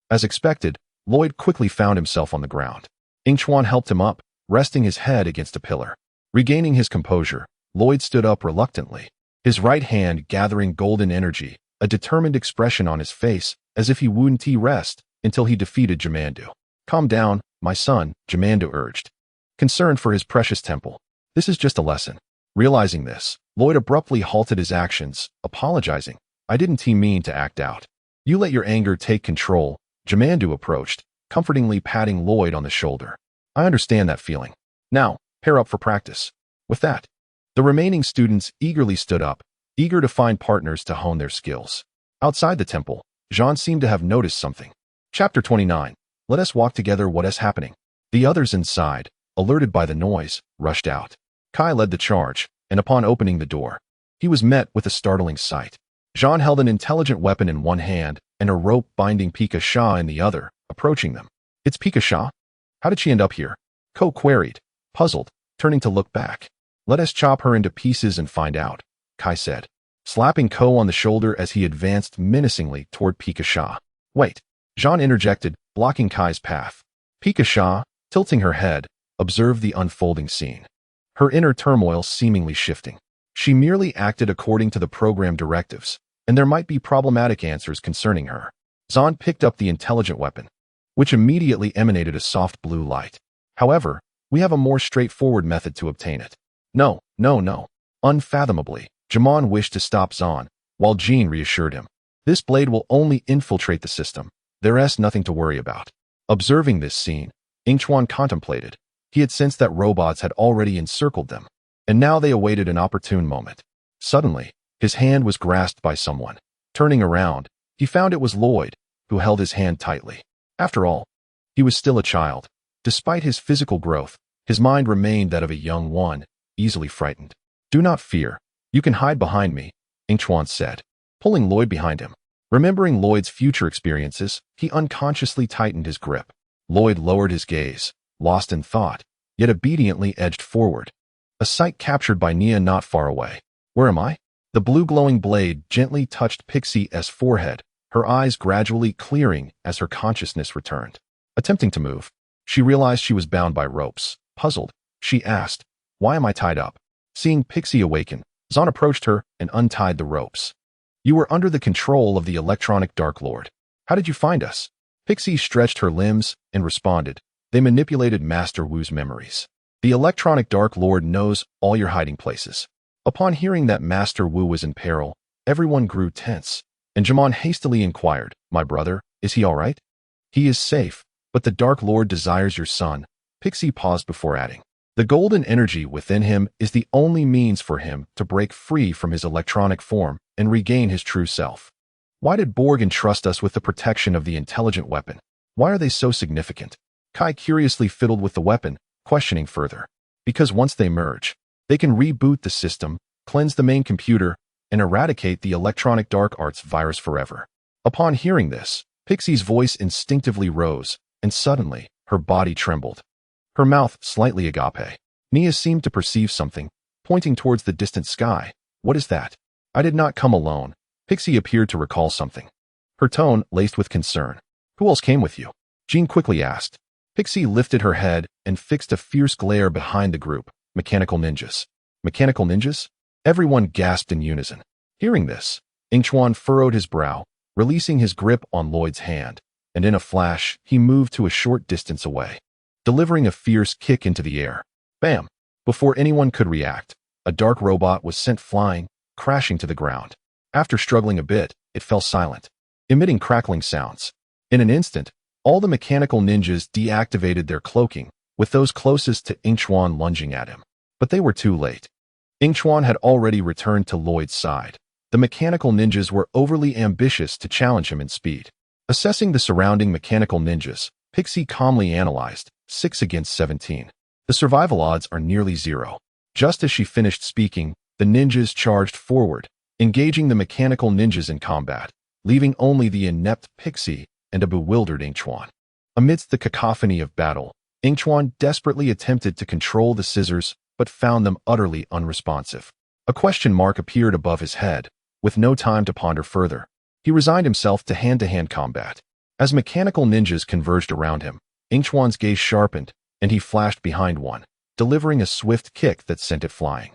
As expected, Lloyd quickly found himself on the ground. Yingchuan helped him up, resting his head against a pillar. Regaining his composure, Lloyd stood up reluctantly, his right hand gathering golden energy, a determined expression on his face, as if he wouldn't rest until he defeated Jimandu. Calm down, my son, Jimandu urged, concerned for his precious temple. This is just a lesson. Realizing this, Lloyd abruptly halted his actions, apologizing. I didn't mean to act out. You let your anger take control, Jimandu approached, comfortingly patting Lloyd on the shoulder. I understand that feeling. Now, pair up for practice. With that, the remaining students eagerly stood up, eager to find partners to hone their skills. Outside the temple, Jean seemed to have noticed something. Chapter 29. Let us walk together. What is happening? The others inside, alerted by the noise, rushed out. Kai led the charge, and upon opening the door, he was met with a startling sight. Jean held an intelligent weapon in one hand and a rope binding Pika Sha in the other, approaching them. It's Pika Sha? How did she end up here? Ko queried, puzzled, turning to look back. Let us chop her into pieces and find out, Kai said, slapping Ko on the shoulder as he advanced menacingly toward Pika Sha. Wait, Jean interjected, blocking Kai's path. Pika Sha, tilting her head, observed the unfolding scene. Her inner turmoil seemingly shifting. She merely acted according to the program directives, and there might be problematic answers concerning her. Zahn picked up the intelligent weapon, which immediately emanated a soft blue light. However, we have a more straightforward method to obtain it. No. Unfathomably, Jamon wished to stop Zahn, while Jean reassured him. This blade will only infiltrate the system. There's nothing to worry about. Observing this scene, Yingchuan contemplated. He had sensed that robots had already encircled them, and now they awaited an opportune moment. Suddenly, his hand was grasped by someone. Turning around, he found it was Lloyd, who held his hand tightly. After all, he was still a child. Despite his physical growth, his mind remained that of a young one, easily frightened. Do not fear. You can hide behind me, Yingchuan said, pulling Lloyd behind him. Remembering Lloyd's future experiences, he unconsciously tightened his grip. Lloyd lowered his gaze, lost in thought, yet obediently edged forward. A sight captured by Nia not far away. Where am I? The blue glowing blade gently touched Pixie's forehead, her eyes gradually clearing as her consciousness returned. Attempting to move, she realized she was bound by ropes. Puzzled, she asked, why am I tied up? Seeing Pixie awaken, Zahn approached her and untied the ropes. You were under the control of the electronic Dark Lord. How did you find us? Pixie stretched her limbs and responded. They manipulated Master Wu's memories. The electronic Dark Lord knows all your hiding places. Upon hearing that Master Wu was in peril, everyone grew tense, and Jamon hastily inquired, my brother, is he all right? He is safe, but the Dark Lord desires your son. Pixie paused before adding. The golden energy within him is the only means for him to break free from his electronic form and regain his true self. Why did Borg entrust us with the protection of the intelligent weapon? Why are they so significant? Kai curiously fiddled with the weapon, questioning further. Because once they merge, they can reboot the system, cleanse the main computer, and eradicate the electronic dark arts virus forever. Upon hearing this, Pixie's voice instinctively rose, and suddenly, her body trembled. Her mouth slightly agape. Nia seemed to perceive something, pointing towards the distant sky. What is that? I did not come alone. Pixie appeared to recall something. Her tone laced with concern. Who else came with you? Jean quickly asked. Pixie lifted her head and fixed a fierce glare behind the group. Mechanical ninjas. Mechanical ninjas? Everyone gasped in unison. Hearing this, Yingchuan furrowed his brow, releasing his grip on Lloyd's hand, and in a flash, he moved to a short distance away, delivering a fierce kick into the air. Bam! Before anyone could react, a dark robot was sent flying, crashing to the ground. After struggling a bit, it fell silent, emitting crackling sounds. In an instant, all the mechanical ninjas deactivated their cloaking, with those closest to Yingchuan lunging at him. But they were too late. Yingchuan had already returned to Lloyd's side. The mechanical ninjas were overly ambitious to challenge him in speed. Assessing the surrounding mechanical ninjas, Pixie calmly analyzed, 6 against 17. The survival odds are nearly 0. Just as she finished speaking, the ninjas charged forward, engaging the mechanical ninjas in combat, leaving only the inept Pixie and a bewildered Yingchuan. Amidst the cacophony of battle, Yingchuan desperately attempted to control the scissors, but found them utterly unresponsive. A question mark appeared above his head. With no time to ponder further, he resigned himself to hand-to-hand combat. As mechanical ninjas converged around him, Yingchuan's gaze sharpened, and he flashed behind one, delivering a swift kick that sent it flying.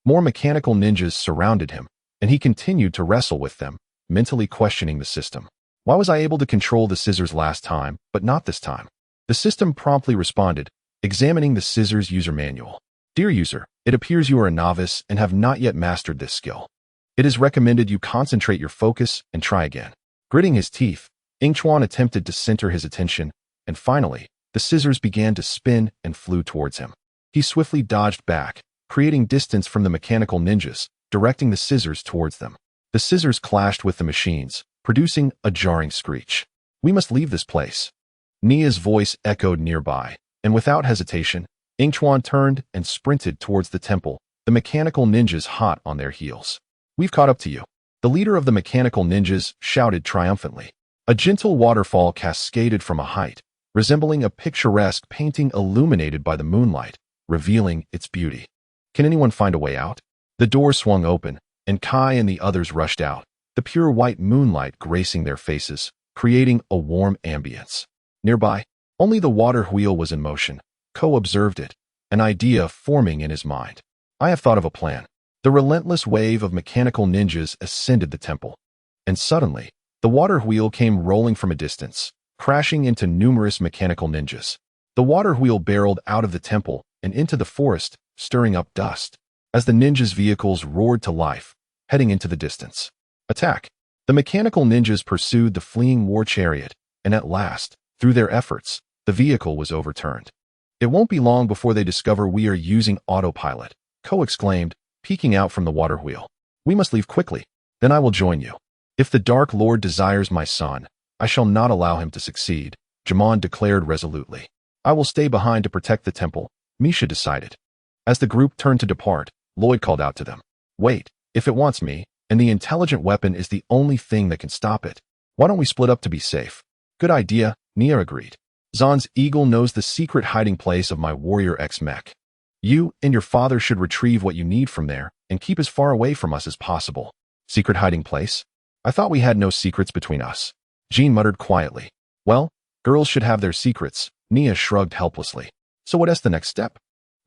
More mechanical ninjas surrounded him, and he continued to wrestle with them, mentally questioning the system. Why was I able to control the scissors last time, but not this time? The system promptly responded, examining the scissors user manual. Dear user, it appears you are a novice and have not yet mastered this skill. It is recommended you concentrate your focus and try again. Gritting his teeth, Yingchuan attempted to center his attention, and finally, the scissors began to spin and flew towards him. He swiftly dodged back, creating distance from the mechanical ninjas, directing the scissors towards them. The scissors clashed with the machines, producing a jarring screech. We must leave this place. Nia's voice echoed nearby, and without hesitation, Yingchuan turned and sprinted towards the temple, the mechanical ninjas hot on their heels. We've caught up to you. The leader of the mechanical ninjas shouted triumphantly. A gentle waterfall cascaded from a height, resembling a picturesque painting illuminated by the moonlight, revealing its beauty. Can anyone find a way out? The door swung open, and Kai and the others rushed out, the pure white moonlight gracing their faces, creating a warm ambience. Nearby, only the water wheel was in motion. Ko observed it, an idea forming in his mind. I have thought of a plan. The relentless wave of mechanical ninjas ascended the temple, and suddenly, the water wheel came rolling from a distance, crashing into numerous mechanical ninjas. The water wheel barreled out of the temple and into the forest, stirring up dust, as the ninjas' vehicles roared to life, heading into the distance. Attack! The mechanical ninjas pursued the fleeing war chariot, and at last, through their efforts, the vehicle was overturned. It won't be long before they discover we are using autopilot, Ko exclaimed, peeking out from the water wheel. We must leave quickly. Then I will join you. If the Dark Lord desires my son, I shall not allow him to succeed, Jamon declared resolutely. I will stay behind to protect the temple, Misha decided. As the group turned to depart, Lloyd called out to them. Wait, if it wants me, and the intelligent weapon is the only thing that can stop it, why don't we split up to be safe? Good idea, Nia agreed. Zahn's eagle knows the secret hiding place of my Warrior X mech. You and your father should retrieve what you need from there and keep as far away from us as possible. Secret hiding place? I thought we had no secrets between us. Jean muttered quietly. Well, girls should have their secrets, Nia shrugged helplessly. So what is the next step?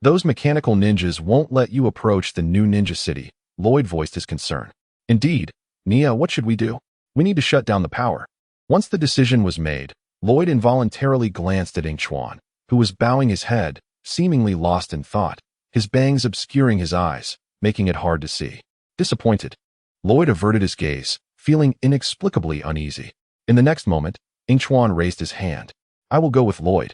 Those mechanical ninjas won't let you approach the new ninja city, Lloyd voiced his concern. Indeed, Nia, what should we do? We need to shut down the power. Once the decision was made, Lloyd involuntarily glanced at Yingchuan, who was bowing his head, seemingly lost in thought, his bangs obscuring his eyes, making it hard to see. Disappointed, Lloyd averted his gaze, feeling inexplicably uneasy. In the next moment, Yingchuan raised his hand. I will go with Lloyd.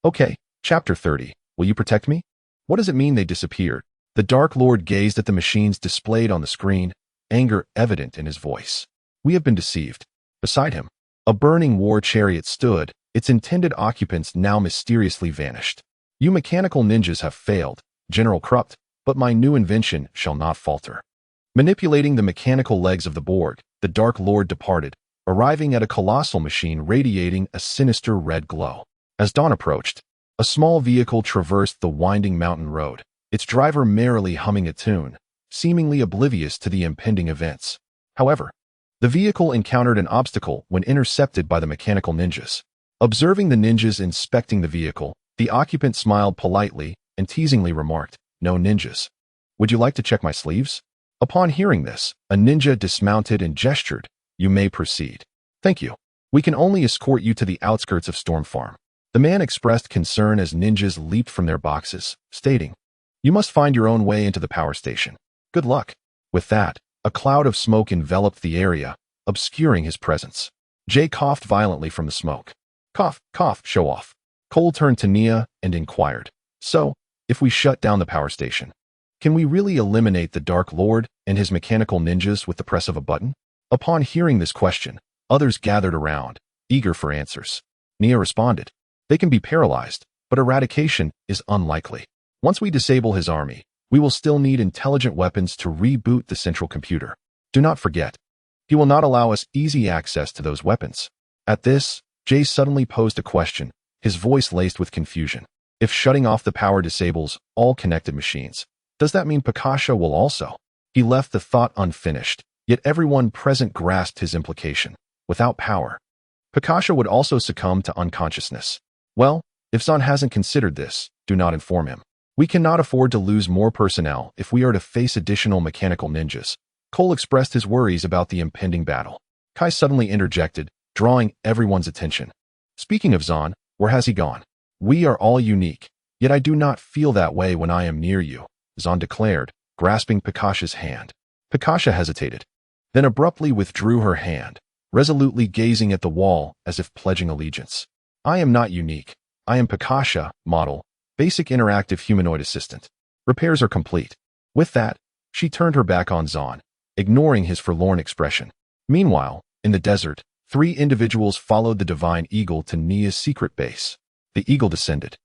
Okay, chapter 30. Will you protect me? What does it mean they disappeared? The Dark Lord gazed at the machines displayed on the screen, anger evident in his voice. We have been deceived. Beside him, a burning war chariot stood, its intended occupants now mysteriously vanished. You mechanical ninjas have failed, General Krupt, but my new invention shall not falter. Manipulating the mechanical legs of the Borg, the Dark Lord departed, arriving at a colossal machine radiating a sinister red glow. As dawn approached, a small vehicle traversed the winding mountain road, its driver merrily humming a tune, seemingly oblivious to the impending events. However, the vehicle encountered an obstacle when intercepted by the mechanical ninjas. Observing the ninjas inspecting the vehicle, the occupant smiled politely and teasingly remarked, "No ninjas. Would you like to check my sleeves?" Upon hearing this, a ninja dismounted and gestured, "You may proceed." "Thank you. We can only escort you to the outskirts of Storm Farm." The man expressed concern as ninjas leaped from their boxes, stating, "You must find your own way into the power station. Good luck." With that, a cloud of smoke enveloped the area, obscuring his presence. Jay coughed violently from the smoke. "Cough, cough, show off." Cole turned to Nia and inquired, "So, if we shut down the power station, can we really eliminate the Dark Lord and his mechanical ninjas with the press of a button?" Upon hearing this question, others gathered around, eager for answers. Nia responded, "They can be paralyzed, but eradication is unlikely. Once we disable his army, we will still need intelligent weapons to reboot the central computer. Do not forget, he will not allow us easy access to those weapons." At this, Jay suddenly posed a question, his voice laced with confusion. "If shutting off the power disables all connected machines, does that mean Pakasha will also?" He left the thought unfinished, yet everyone present grasped his implication. Without power, Pakasha would also succumb to unconsciousness. Well, if Zahn hasn't considered this, do not inform him. We cannot afford to lose more personnel if we are to face additional mechanical ninjas. Cole expressed his worries about the impending battle. Kai suddenly interjected, drawing everyone's attention. "Speaking of Zahn, where has he gone? We are all unique, yet I do not feel that way when I am near you," Zahn declared, grasping Pakasha's hand. Pakasha hesitated, then abruptly withdrew her hand, resolutely gazing at the wall as if pledging allegiance. "I am not unique. I am Pakasha, model, basic interactive humanoid assistant. Repairs are complete." With that, she turned her back on Zahn, ignoring his forlorn expression. Meanwhile, in the desert, 3 individuals followed the Divine Eagle to Nia's secret base. The eagle descended,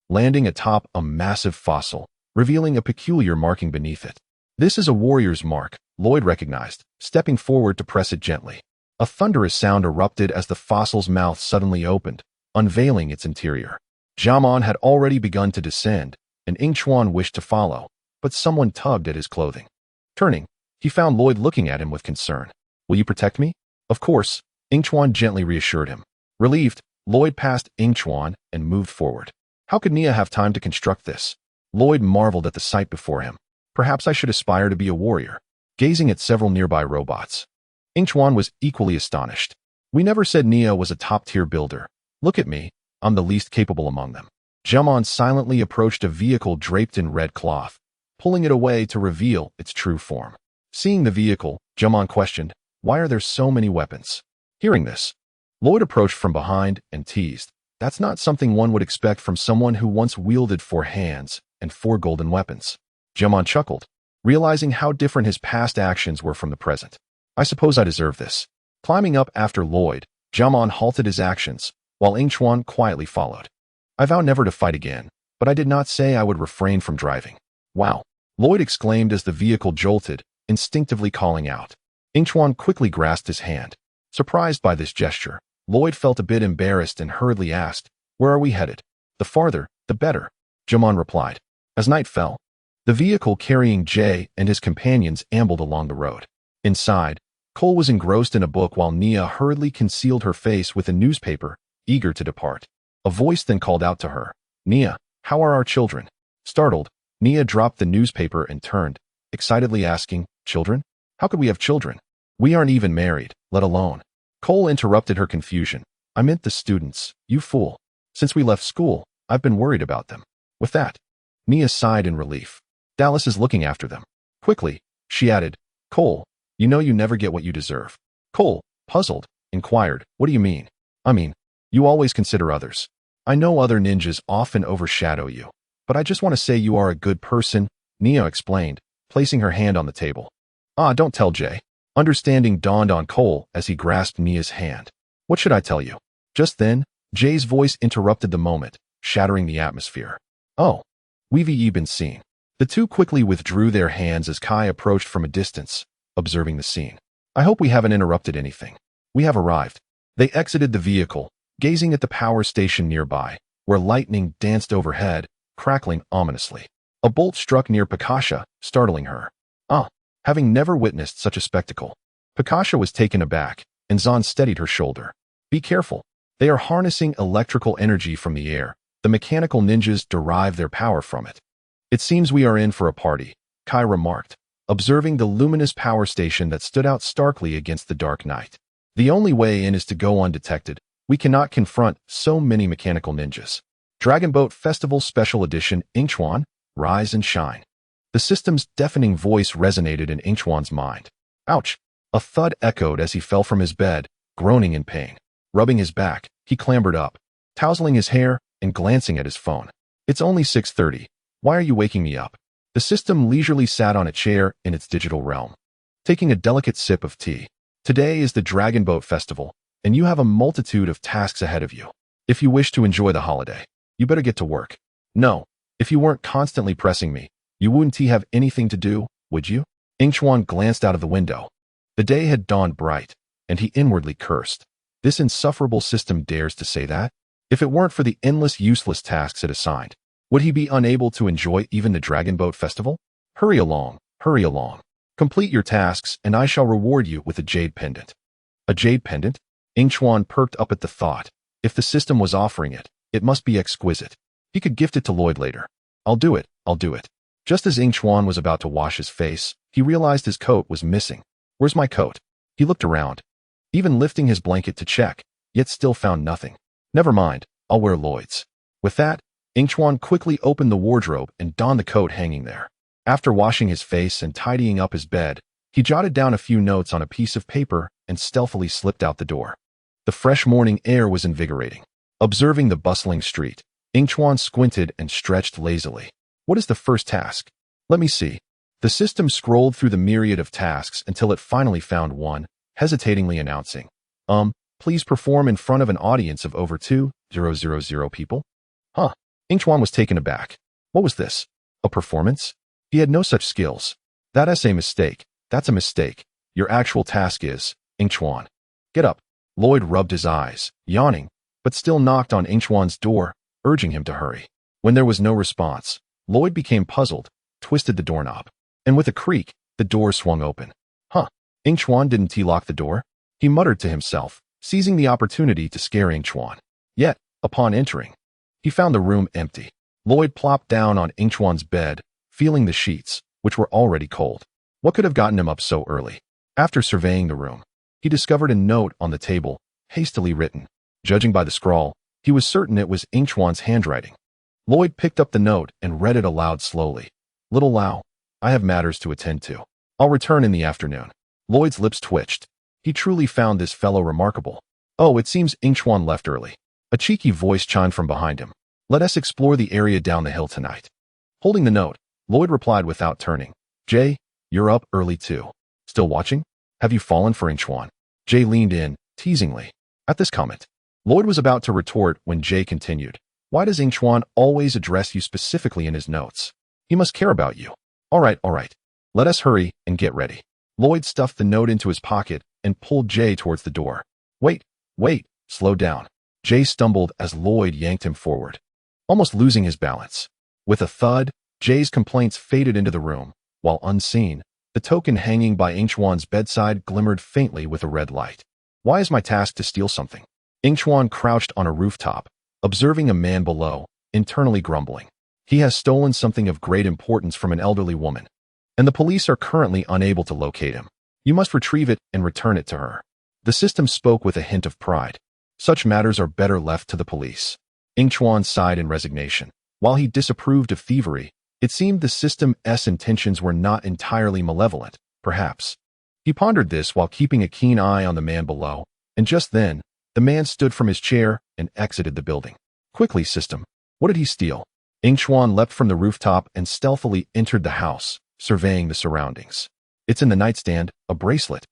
landing atop a massive fossil, revealing a peculiar marking beneath it. "This is a warrior's mark," Lloyd recognized, stepping forward to press it gently. A thunderous sound erupted as the fossil's mouth suddenly opened, unveiling its interior. Jamon had already begun to descend, and Yingchuan wished to follow, but someone tugged at his clothing. Turning, he found Lloyd looking at him with concern. "Will you protect me?" "Of course," Yingchuan gently reassured him. Relieved, Lloyd passed Yingchuan and moved forward. How could Nia have time to construct this? Lloyd marveled at the sight before him. Perhaps I should aspire to be a warrior. Gazing at several nearby robots, Yingchuan was equally astonished. "We never said Nia was a top-tier builder. Look at me, I'm the least capable among them." Jamon silently approached a vehicle draped in red cloth, pulling it away to reveal its true form. Seeing the vehicle, Jamon questioned, "Why are there so many weapons?" Hearing this, Lloyd approached from behind and teased, "That's not something one would expect from someone who once wielded 4 hands and 4 golden weapons." Jamon chuckled, realizing how different his past actions were from the present. "I suppose I deserve this." Climbing up after Lloyd, Jamon halted his actions, while Yingchuan quietly followed. "I vow never to fight again, but I did not say I would refrain from driving." "Wow!" Lloyd exclaimed as the vehicle jolted, instinctively calling out. Yingchuan quickly grasped his hand. Surprised by this gesture, Lloyd felt a bit embarrassed and hurriedly asked, "Where are we headed?" "The farther, the better," Jamon replied. As night fell, the vehicle carrying Jay and his companions ambled along the road. Inside, Cole was engrossed in a book while Nia hurriedly concealed her face with a newspaper, eager to depart. A voice then called out to her, "Nia, how are our children?" Startled, Nia dropped the newspaper and turned, excitedly asking, "Children? How could we have children? We aren't even married, let alone." Cole interrupted her confusion. "I meant the students, you fool. Since we left school, I've been worried about them." With that, Nia sighed in relief. "Dallas is looking after them." Quickly, she added, "Cole, you know you never get what you deserve." Cole, puzzled, inquired, "What do you mean?" "I mean, you always consider others. I know other ninjas often overshadow you, but I just want to say you are a good person," Nia explained, placing her hand on the table. "Ah, don't tell Jay. Understanding dawned on Cole as he grasped Mia's hand. What should I tell you? Just then, Jay's voice interrupted the moment, shattering the atmosphere. Oh, we've been seen. The two quickly withdrew their hands as Kai approached from a distance, observing the scene. I hope we haven't interrupted anything. We have arrived. They exited the vehicle, gazing at the power station nearby, where lightning danced overhead, crackling ominously. A bolt struck near Pakasha, startling her. Having never witnessed such a spectacle. Pakasha was taken aback, and Zahn steadied her shoulder. Be careful. They are harnessing electrical energy from the air. The mechanical ninjas derive their power from it. It seems we are in for a party, Kai remarked, observing the luminous power station that stood out starkly against the dark night. The only way in is to go undetected. We cannot confront so many mechanical ninjas. Dragon Boat Festival Special Edition Yingchuan, Rise and Shine. The system's deafening voice resonated in Yingchuan's mind. Ouch! A thud echoed as he fell from his bed, groaning in pain. Rubbing his back, he clambered up, tousling his hair and glancing at his phone. It's only 6:30. Why are you waking me up? The system leisurely sat on a chair in its digital realm, taking a delicate sip of tea. Today is the Dragon Boat Festival, and you have a multitude of tasks ahead of you. If you wish to enjoy the holiday, you better get to work. No, if you weren't constantly pressing me, you wouldn't have anything to do, would you? Yingchuan glanced out of the window. The day had dawned bright, and he inwardly cursed. This insufferable system dares to say that? If it weren't for the endless useless tasks it assigned, would he be unable to enjoy even the Dragon Boat Festival? Hurry along, hurry along. Complete your tasks, and I shall reward you with a jade pendant. A jade pendant? Yingchuan perked up at the thought. If the system was offering it, it must be exquisite. He could gift it to Lloyd later. I'll do it, I'll do it. Just as Yingchuan was about to wash his face, he realized his coat was missing. Where's my coat? He looked around, even lifting his blanket to check, yet still found nothing. Never mind, I'll wear Lloyd's. With that, Yingchuan quickly opened the wardrobe and donned the coat hanging there. After washing his face and tidying up his bed, he jotted down a few notes on a piece of paper and stealthily slipped out the door. The fresh morning air was invigorating. Observing the bustling street, Yingchuan squinted and stretched lazily. What is the first task? Let me see. The system scrolled through the myriad of tasks until it finally found one, hesitatingly announcing, please perform in front of an audience of over 2,000 people? Yingchuan was taken aback. What was this? A performance? He had no such skills. That's a mistake. That's a mistake. Your actual task is, Yingchuan. Get up. Lloyd rubbed his eyes, yawning, but still knocked on Yingchuan's door, urging him to hurry. When there was no response, Lloyd became puzzled, twisted the doorknob, and with a creak, the door swung open. Yingchuan didn't lock the door? He muttered to himself, seizing the opportunity to scare Yingchuan. Yet, upon entering, he found the room empty. Lloyd plopped down on Yingchuan's bed, feeling the sheets, which were already cold. What could have gotten him up so early? After surveying the room, he discovered a note on the table, hastily written. Judging by the scrawl, he was certain it was Yingchuan's handwriting. Lloyd picked up the note and read it aloud slowly. Little Lau, I have matters to attend to. I'll return in the afternoon. Lloyd's lips twitched. He truly found this fellow remarkable. Oh, it seems Yingchuan left early. A cheeky voice chimed from behind him. Let us explore the area down the hill tonight. Holding the note, Lloyd replied without turning. Jay, you're up early too. Still watching? Have you fallen for Yingchuan? Jay leaned in, teasingly. At this comment, Lloyd was about to retort when Jay continued. Why does Yingchuan always address you specifically in his notes? He must care about you. All right. Let us hurry and get ready. Lloyd stuffed the note into his pocket and pulled Jay towards the door. Wait, slow down. Jay stumbled as Lloyd yanked him forward, almost losing his balance. With a thud, Jay's complaints faded into the room, while unseen, the token hanging by Yingchuan's bedside glimmered faintly with a red light. Why is my task to steal something? Yingchuan crouched on a rooftop, observing a man below, internally grumbling. He has stolen something of great importance from an elderly woman, and the police are currently unable to locate him. You must retrieve it and return it to her. The system spoke with a hint of pride. Such matters are better left to the police. Yingchuan sighed in resignation. While he disapproved of thievery, it seemed the system's intentions were not entirely malevolent, perhaps. He pondered this while keeping a keen eye on the man below, and just then, the man stood from his chair and exited the building. Quickly, system. What did he steal? Yingchuan leapt from the rooftop and stealthily entered the house, surveying the surroundings. It's in the nightstand, a bracelet.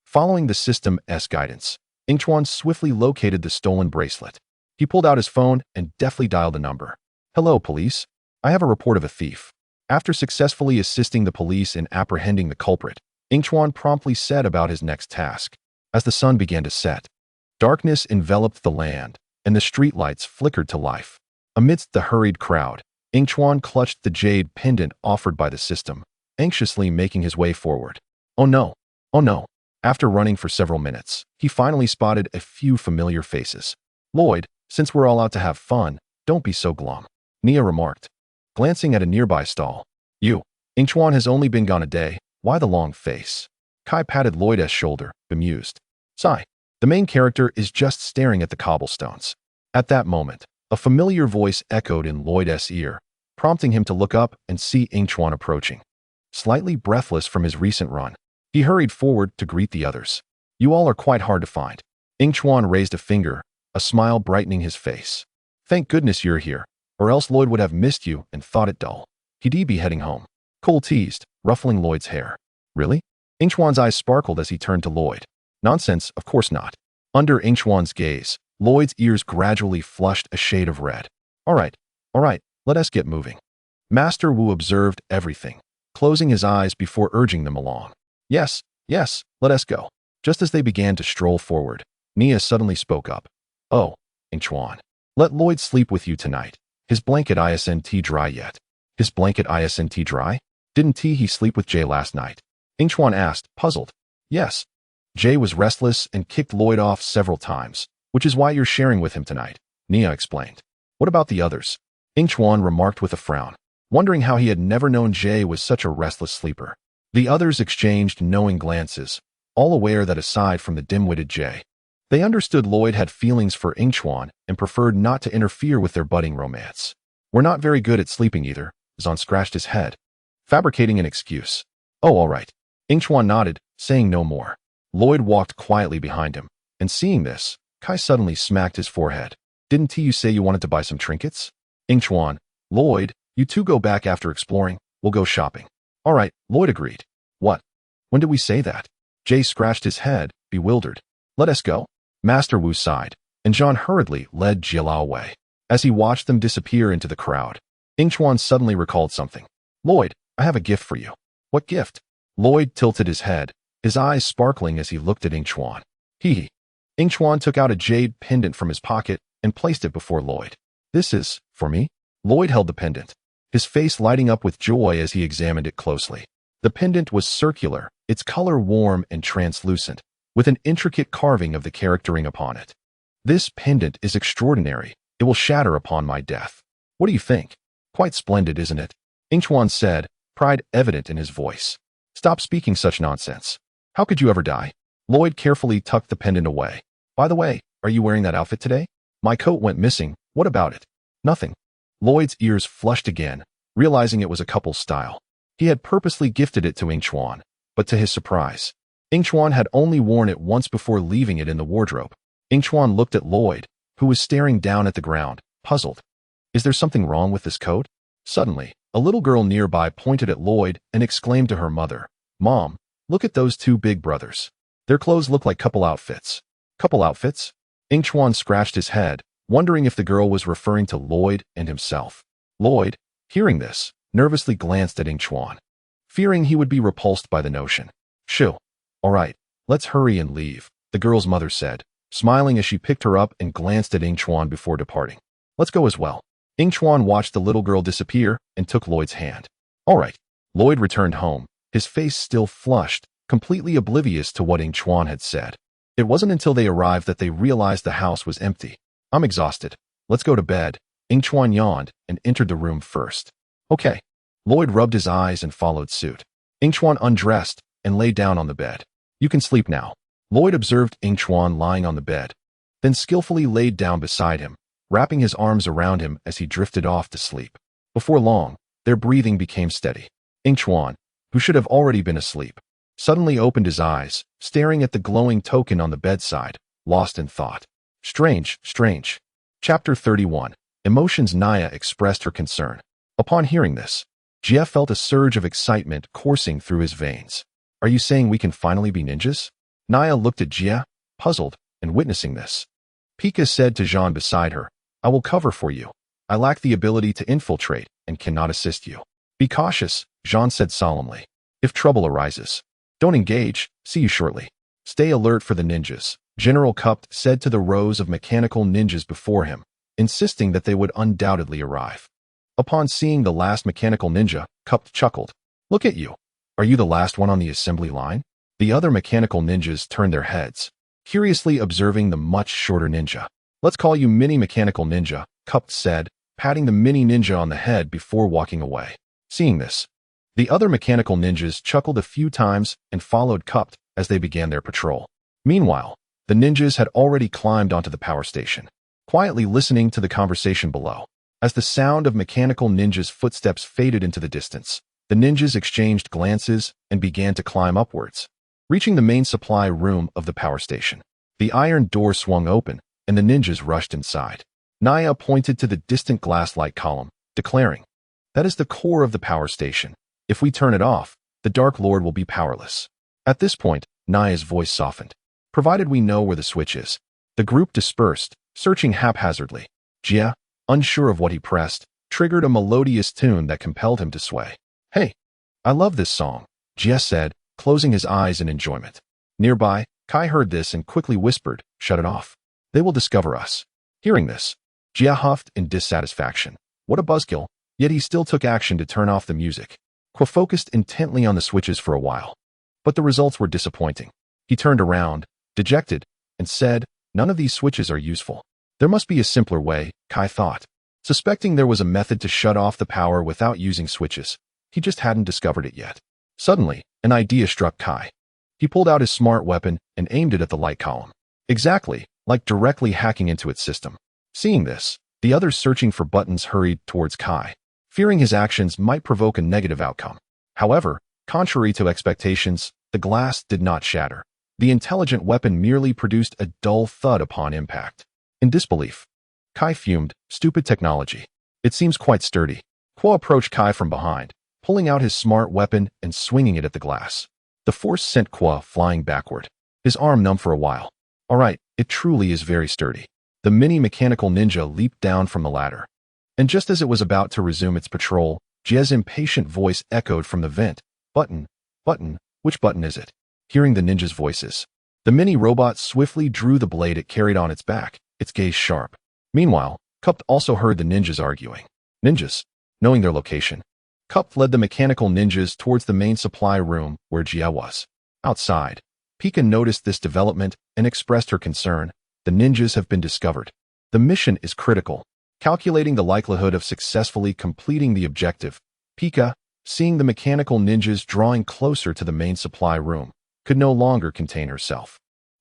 Following the system's guidance, Yingchuan swiftly located the stolen bracelet. He pulled out his phone and deftly dialed the number. "Hello, police. I have a report of a thief." After successfully assisting the police in apprehending the culprit, Yingchuan promptly set about his next task. As the sun began to set, darkness enveloped the land, and the streetlights flickered to life. Amidst the hurried crowd, Yingchuan clutched the jade pendant offered by the system, anxiously making his way forward. Oh no! Oh no! After running for several minutes, he finally spotted a few familiar faces. "Lloyd, since we're all out to have fun, don't be so glum," Nia remarked, glancing at a nearby stall. Yingchuan has only been gone a day. Why the long face?" Kai patted Lloyd's shoulder, bemused. "Sigh. The main character is just staring at the cobblestones." At that moment, a familiar voice echoed in Lloyd's ear, prompting him to look up and see Yingchuan approaching. Slightly breathless from his recent run, he hurried forward to greet the others. "You all are quite hard to find." Yingchuan raised a finger, a smile brightening his face. "Thank goodness you're here, or else Lloyd would have missed you and thought it dull. He'd be heading home." Cole teased, ruffling Lloyd's hair. "Really?" Yingchuan's eyes sparkled as he turned to Lloyd. "Nonsense, of course not." Under Yingchuan's gaze, Lloyd's ears gradually flushed a shade of red. All right, let us get moving." Master Wu observed everything, closing his eyes before urging them along. Yes, let us go." Just as they began to stroll forward, Nia suddenly spoke up. "Oh, Yingchuan, let Lloyd sleep with you tonight. His blanket isn't dry yet." "His blanket isn't dry? Didn't he sleep with Jay last night?" Yingchuan asked, puzzled. "Yes. Jay was restless and kicked Lloyd off several times, which is why you're sharing with him tonight," Nia explained. "What about the others?" Yingchuan remarked with a frown, wondering how he had never known Jay was such a restless sleeper. The others exchanged knowing glances, all aware that aside from the dim-witted Jay, they understood Lloyd had feelings for Yingchuan and preferred not to interfere with their budding romance. "We're not very good at sleeping either," Zan scratched his head, fabricating an excuse. "Oh, all right." Yingchuan nodded, saying no more. Lloyd walked quietly behind him, and seeing this, Kai suddenly smacked his forehead. "Didn't you say you wanted to buy some trinkets?" Yingchuan, "Lloyd, you two go back after exploring. We'll go shopping." "All right," Lloyd agreed. "What? When did we say that?" Jay scratched his head, bewildered. "Let us go." Master Wu sighed, and Zhan hurriedly led Jialao away. As he watched them disappear into the crowd, Yingchuan suddenly recalled something. "Lloyd, I have a gift for you." "What gift?" Lloyd tilted his head, his eyes sparkling as he looked at Yingchuan. Hee. Yingchuan took out a jade pendant from his pocket and placed it before Lloyd. "This is for me?" Lloyd held the pendant, his face lighting up with joy as he examined it closely. The pendant was circular, its color warm and translucent, with an intricate carving of the charactering upon it. "This pendant is extraordinary. It will shatter upon my death. What do you think?" "Quite splendid, isn't it?" Yingchuan said, pride evident in his voice. "Stop speaking such nonsense. How could you ever die?" Lloyd carefully tucked the pendant away. "By the way, are you wearing that outfit today? My coat went missing. What about it?" "Nothing." Lloyd's ears flushed again, realizing it was a couple's style. He had purposely gifted it to Yingchuan, but to his surprise, Yingchuan had only worn it once before leaving it in the wardrobe. Yingchuan looked at Lloyd, who was staring down at the ground, puzzled. "Is there something wrong with this coat?" Suddenly, a little girl nearby pointed at Lloyd and exclaimed to her mother, "Mom, look at those two big brothers. Their clothes look like couple outfits." "Couple outfits?" Yingchuan scratched his head, wondering if the girl was referring to Lloyd and himself. Lloyd, hearing this, nervously glanced at Yingchuan, fearing he would be repulsed by the notion. "Shoo. All right, let's hurry and leave," the girl's mother said, smiling as she picked her up and glanced at Yingchuan before departing. "Let's go as well." Yingchuan watched the little girl disappear and took Lloyd's hand. All right. Lloyd returned home, his face still flushed, completely oblivious to what Yingchuan had said. It wasn't until they arrived that they realized the house was empty. "I'm exhausted. Let's go to bed." Yingchuan yawned and entered the room first. "Okay." Lloyd rubbed his eyes and followed suit. Yingchuan undressed and lay down on the bed. "You can sleep now." Lloyd observed Yingchuan lying on the bed, then skillfully laid down beside him, wrapping his arms around him as he drifted off to sleep. Before long, their breathing became steady. Yingchuan, who should have already been asleep, suddenly opened his eyes, staring at the glowing token on the bedside, lost in thought. Strange. Chapter 31. Emotions. Naya expressed her concern. Upon hearing this, Jia felt a surge of excitement coursing through his veins. "Are you saying we can finally be ninjas?" Naya looked at Jia, puzzled, and witnessing this. Pika said to Jean beside her, I will cover for you. I lack the ability to infiltrate and cannot assist you. Be cautious, Jean said solemnly. If trouble arises, don't engage. See you shortly. Stay alert for the ninjas, General Cupt said to the rows of mechanical ninjas before him, insisting that they would undoubtedly arrive. Upon seeing the last mechanical ninja, Cupt chuckled. Look at you. Are you the last one on the assembly line? The other mechanical ninjas turned their heads, curiously observing the much shorter ninja. Let's call you Mini Mechanical Ninja, Cupt said, patting the mini ninja on the head before walking away. Seeing this, the other mechanical ninjas chuckled a few times and followed Cupt as they began their patrol. Meanwhile, the ninjas had already climbed onto the power station, quietly listening to the conversation below. As the sound of mechanical ninjas' footsteps faded into the distance, the ninjas exchanged glances and began to climb upwards. Reaching the main supply room of the power station, the iron door swung open and the ninjas rushed inside. Naya pointed to the distant glass-like column, declaring, That is the core of the power station. If we turn it off, the Dark Lord will be powerless. At this point, Naya's voice softened. Provided we know where the switch is. The group dispersed, searching haphazardly. Jia, unsure of what he pressed, triggered a melodious tune that compelled him to sway. Hey, I love this song, Jia said, closing his eyes in enjoyment. Nearby, Kai heard this and quickly whispered, Shut it off. They will discover us. Hearing this, Jia huffed in dissatisfaction. What a buzzkill, yet he still took action to turn off the music. Qua focused intently on the switches for a while. But the results were disappointing. He turned around, dejected, and said, None of these switches are useful. There must be a simpler way, Kai thought. Suspecting there was a method to shut off the power without using switches, he just hadn't discovered it yet. Suddenly, an idea struck Kai. He pulled out his smart weapon and aimed it at the light column. Exactly, like directly hacking into its system. Seeing this, the others searching for buttons hurried towards Kai, fearing his actions might provoke a negative outcome. However, contrary to expectations, the glass did not shatter. The intelligent weapon merely produced a dull thud upon impact. In disbelief, Kai fumed, stupid technology. It seems quite sturdy. Qua approached Kai from behind, pulling out his smart weapon and swinging it at the glass. The force sent Qua flying backward, his arm numb for a while. All right, it truly is very sturdy. The mini mechanical ninja leaped down from the ladder. And just as it was about to resume its patrol, Jia's impatient voice echoed from the vent. Button, which button is it? Hearing the ninja's voices, the mini robot swiftly drew the blade it carried on its back, its gaze sharp. Meanwhile, Cupt also heard the ninjas arguing. Ninjas, knowing their location, Cupt led the mechanical ninjas towards the main supply room where Jia was. Outside, Pika noticed this development and expressed her concern. The ninjas have been discovered. The mission is critical. Calculating the likelihood of successfully completing the objective, Pika, seeing the mechanical ninjas drawing closer to the main supply room, could no longer contain herself.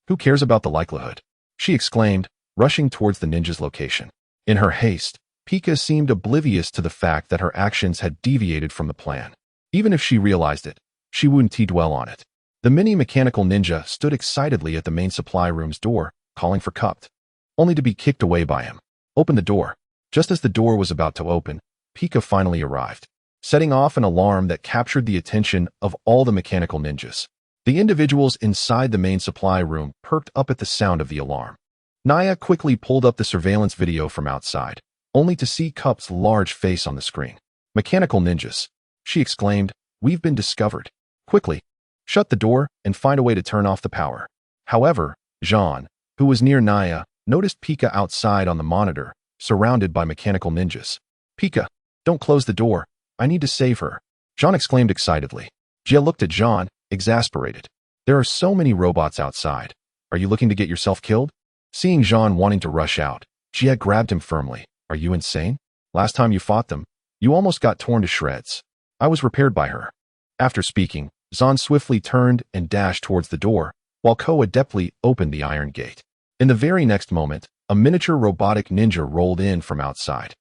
Who cares about the likelihood? She exclaimed, rushing towards the ninja's location. In her haste, Pika seemed oblivious to the fact that her actions had deviated from the plan. Even if she realized it, she wouldn't dwell on it. The mini mechanical ninja stood excitedly at the main supply room's door, calling for Cupt, only to be kicked away by him. Open the door. Just as the door was about to open, Pika finally arrived, setting off an alarm that captured the attention of all the mechanical ninjas. The individuals inside the main supply room perked up at the sound of the alarm. Naya quickly pulled up the surveillance video from outside, only to see Cup's large face on the screen. Mechanical ninjas, she exclaimed, we've been discovered. Quickly, shut the door and find a way to turn off the power. However, Jean, who was near Naya, noticed Pika outside on the monitor, surrounded by mechanical ninjas. Pika, don't close the door. I need to save her, Jean exclaimed excitedly. Jia looked at Jean, exasperated. There are so many robots outside. Are you looking to get yourself killed? Seeing Jean wanting to rush out, Jia grabbed him firmly. Are you insane? Last time you fought them, you almost got torn to shreds. I was repaired by her. After speaking, Jean swiftly turned and dashed towards the door, while Ko adeptly opened the iron gate. In the very next moment, a miniature robotic ninja rolled in from outside.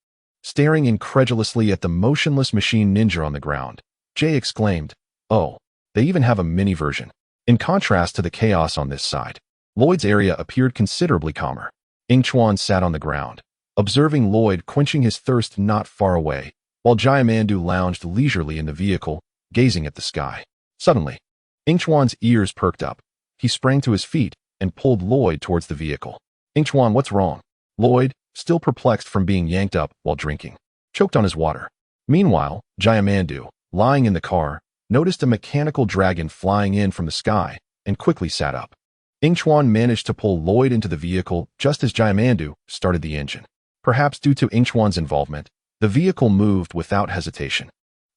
Staring incredulously at the motionless machine ninja on the ground, Jay exclaimed, Oh, they even have a mini version. In contrast to the chaos on this side, Lloyd's area appeared considerably calmer. Yingchuan sat on the ground, observing Lloyd quenching his thirst not far away, while Jayamandu lounged leisurely in the vehicle, gazing at the sky. Suddenly, Yingchuan's ears perked up, He sprang to his feet and pulled Lloyd towards the vehicle. Yingchuan, what's wrong? Lloyd, still perplexed from being yanked up while drinking, choked on his water. Meanwhile, Jayamandu, lying in the car, noticed a mechanical dragon flying in from the sky and quickly sat up. Yingchuan managed to pull Lloyd into the vehicle just as Jayamandu started the engine. Perhaps due to Yingchuan's involvement, the vehicle moved without hesitation.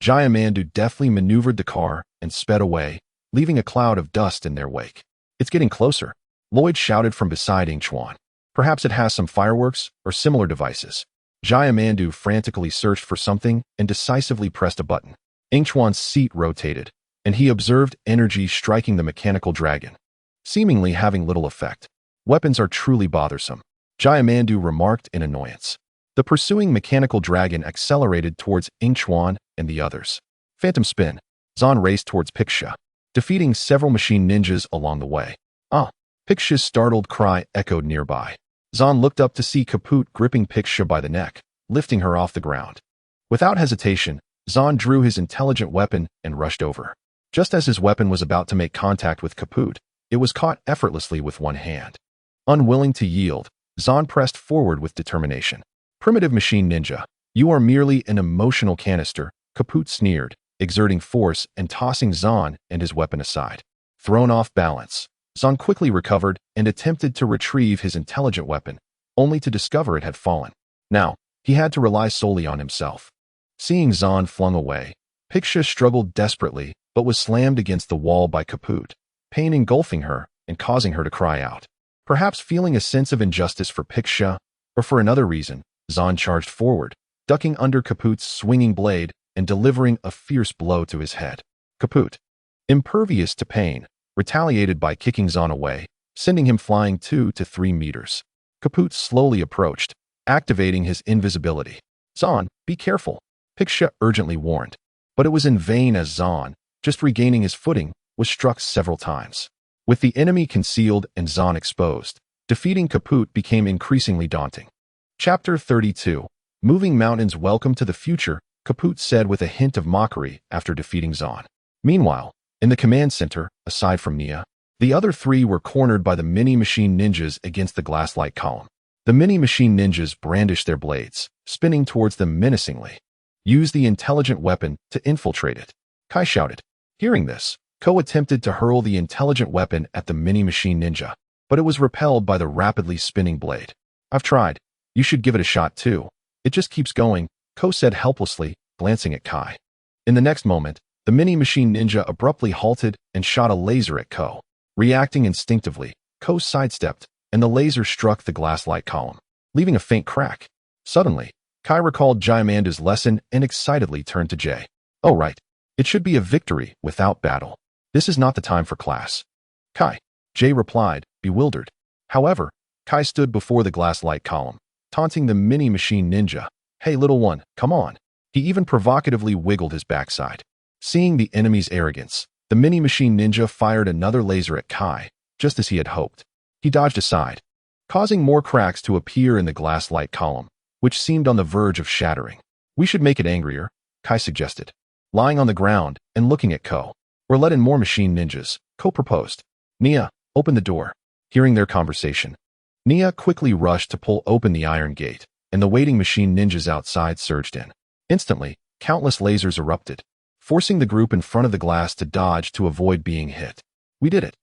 Jayamandu deftly maneuvered the car and sped away, leaving a cloud of dust in their wake. It's getting closer, Lloyd shouted from beside Yingchuan. Perhaps it has some fireworks or similar devices. Jayamandu frantically searched for something and decisively pressed a button. Yingchuan's seat rotated, and he observed energy striking the mechanical dragon, seemingly having little effect. Weapons are truly bothersome, Jayamandu remarked in annoyance. The pursuing mechanical dragon accelerated towards Yingchuan and the others. Phantom spin. Zan raced towards Pixia, defeating several machine ninjas along the way. Ah! Pixia's startled cry echoed nearby. Zan looked up to see Kaput gripping Pixia by the neck, lifting her off the ground. Without hesitation, Zan drew his intelligent weapon and rushed over. Just as his weapon was about to make contact with Kaput, it was caught effortlessly with one hand. Unwilling to yield, Zan pressed forward with determination. Primitive machine ninja, you are merely an emotional canister, Kaput sneered, exerting force and tossing Zan and his weapon aside. Thrown off balance, Zan quickly recovered and attempted to retrieve his intelligent weapon, only to discover it had fallen. Now, he had to rely solely on himself. Seeing Zan flung away, Pixia struggled desperately but was slammed against the wall by Kaput, pain engulfing her and causing her to cry out. Perhaps feeling a sense of injustice for Pixia, or for another reason, Zan charged forward, ducking under Kaput's swinging blade and delivering a fierce blow to his head. Kaput, impervious to pain, retaliated by kicking Zan away, sending him flying 2 to 3 meters. Kaput slowly approached, activating his invisibility. Zan, be careful, Pixia urgently warned. But it was in vain as Zan, just regaining his footing, was struck several times. With the enemy concealed and Zan exposed, defeating Kaput became increasingly daunting. Chapter 32. Moving Mountains. Welcome to the future, Kaput said with a hint of mockery after defeating Zan. Meanwhile, in the command center, aside from Nia, the other three were cornered by the mini-machine ninjas against the glass-like column. The mini-machine ninjas brandished their blades, spinning towards them menacingly. Use the intelligent weapon to infiltrate it, Kai shouted. Hearing this, Ko attempted to hurl the intelligent weapon at the mini-machine ninja, but it was repelled by the rapidly spinning blade. I've tried. You should give it a shot too. It just keeps going, Ko said helplessly, glancing at Kai. In the next moment, the mini-machine ninja abruptly halted and shot a laser at Ko. Reacting instinctively, Ko sidestepped, and the laser struck the glass-like column, leaving a faint crack. Suddenly, Kai recalled Jayamandu's lesson and excitedly turned to Jay. Oh right, it should be a victory without battle. This is not the time for class. Kai, Jay replied, bewildered. However, Kai stood before the glass-like column, taunting the mini-machine ninja. Hey little one, come on. He even provocatively wiggled his backside. Seeing the enemy's arrogance, the mini-machine ninja fired another laser at Kai, just as he had hoped. He dodged aside, causing more cracks to appear in the glass-like column, which seemed on the verge of shattering. We should make it angrier, Kai suggested. Lying on the ground and looking at Ko. Or let in more machine ninjas, Ko proposed. Nia, open the door. Hearing their conversation, Nia quickly rushed to pull open the iron gate, and the waiting machine ninjas outside surged in. Instantly, countless lasers erupted, forcing the group in front of the glass to dodge to avoid being hit. We did it,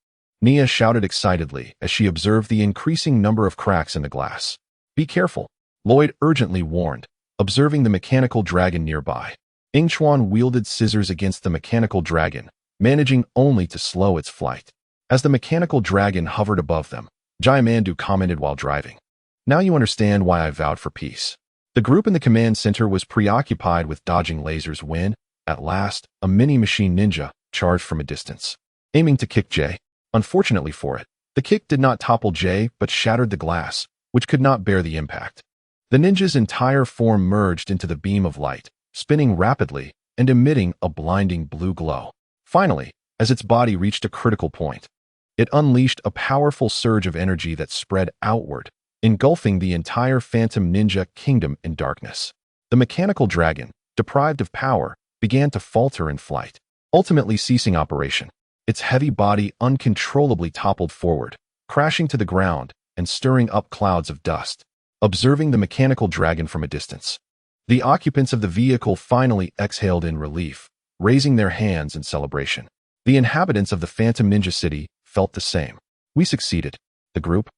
Nia shouted excitedly as she observed the increasing number of cracks in the glass. Be careful, Lloyd urgently warned, observing the mechanical dragon nearby. Yingchuan wielded scissors against the mechanical dragon, managing only to slow its flight. As the mechanical dragon hovered above them, Jayamandu commented while driving. Now you understand why I vowed for peace. The group in the command center was preoccupied with dodging lasers when, at last, a mini-machine ninja charged from a distance, aiming to kick Jay. Unfortunately for it, the kick did not topple Jay but shattered the glass, which could not bear the impact. The ninja's entire form merged into the beam of light, spinning rapidly and emitting a blinding blue glow. Finally, as its body reached a critical point, it unleashed a powerful surge of energy that spread outward, engulfing the entire Phantom Ninja kingdom in darkness. The mechanical dragon, deprived of power, began to falter in flight, ultimately ceasing operation. Its heavy body uncontrollably toppled forward, crashing to the ground and stirring up clouds of dust. Observing the mechanical dragon from a distance, the occupants of the vehicle finally exhaled in relief, raising their hands in celebration. The inhabitants of the Phantom Ninja City felt the same. We succeeded. The group,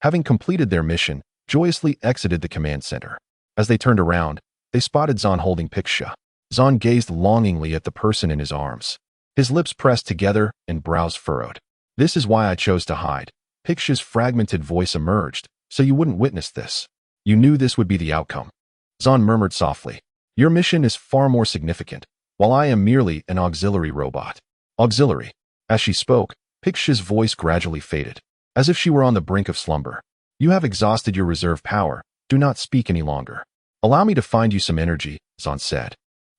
having completed their mission, joyously exited the command center. As they turned around, they spotted Zon holding Pixia. Zon gazed longingly at the person in his arms. His lips pressed together and brows furrowed. "This is why I chose to hide." Pixia's fragmented voice emerged, "So you wouldn't witness this. You knew this would be the outcome." Zon murmured softly, "Your mission is far more significant, while I am merely an auxiliary robot." Auxiliary. As she spoke, Pixia's voice gradually faded, as if she were on the brink of slumber. "You have exhausted your reserve power. Do not speak any longer. Allow me to find you some energy," Zon said.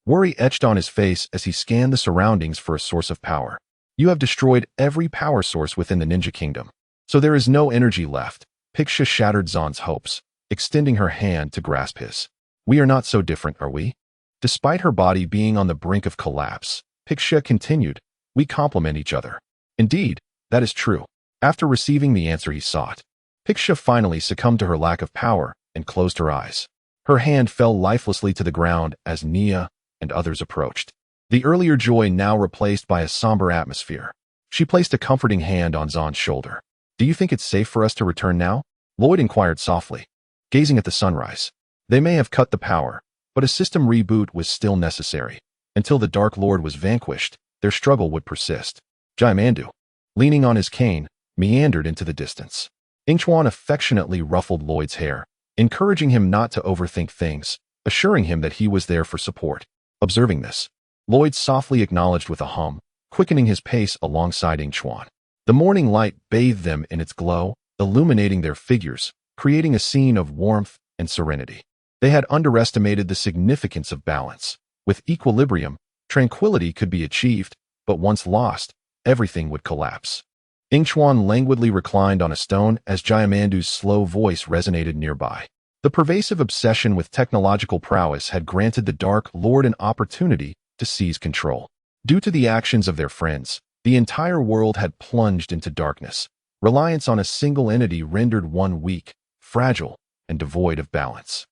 Worry etched on his face as he scanned the surroundings for a source of power. "You have destroyed every power source within the Ninja Kingdom, so there is no energy left." Pixia shattered Zon's hopes, extending her hand to grasp his. "We are not so different, are we?" Despite her body being on the brink of collapse, Pixia continued, "We complement each other." "Indeed, that is true." After receiving the answer he sought, Pixia finally succumbed to her lack of power and closed her eyes. Her hand fell lifelessly to the ground as Nia and others approached. The earlier joy now replaced by a somber atmosphere. She placed a comforting hand on Zon's shoulder. "Do you think it's safe for us to return now?" Lloyd inquired softly, gazing at the sunrise. They may have cut the power, but a system reboot was still necessary. Until the Dark Lord was vanquished, their struggle would persist. Jimandu, leaning on his cane, meandered into the distance. Yingchuan affectionately ruffled Lloyd's hair, encouraging him not to overthink things, assuring him that he was there for support. Observing this, Lloyd softly acknowledged with a hum, quickening his pace alongside Yingchuan. The morning light bathed them in its glow, illuminating their figures, creating a scene of warmth and serenity. They had underestimated the significance of balance. With equilibrium, tranquility could be achieved, but once lost, everything would collapse. Yingchuan languidly reclined on a stone as Jimandu's slow voice resonated nearby. The pervasive obsession with technological prowess had granted the Dark Lord an opportunity to seize control. Due to the actions of their friends, the entire world had plunged into darkness. Reliance on a single entity rendered one weak, fragile, and devoid of balance.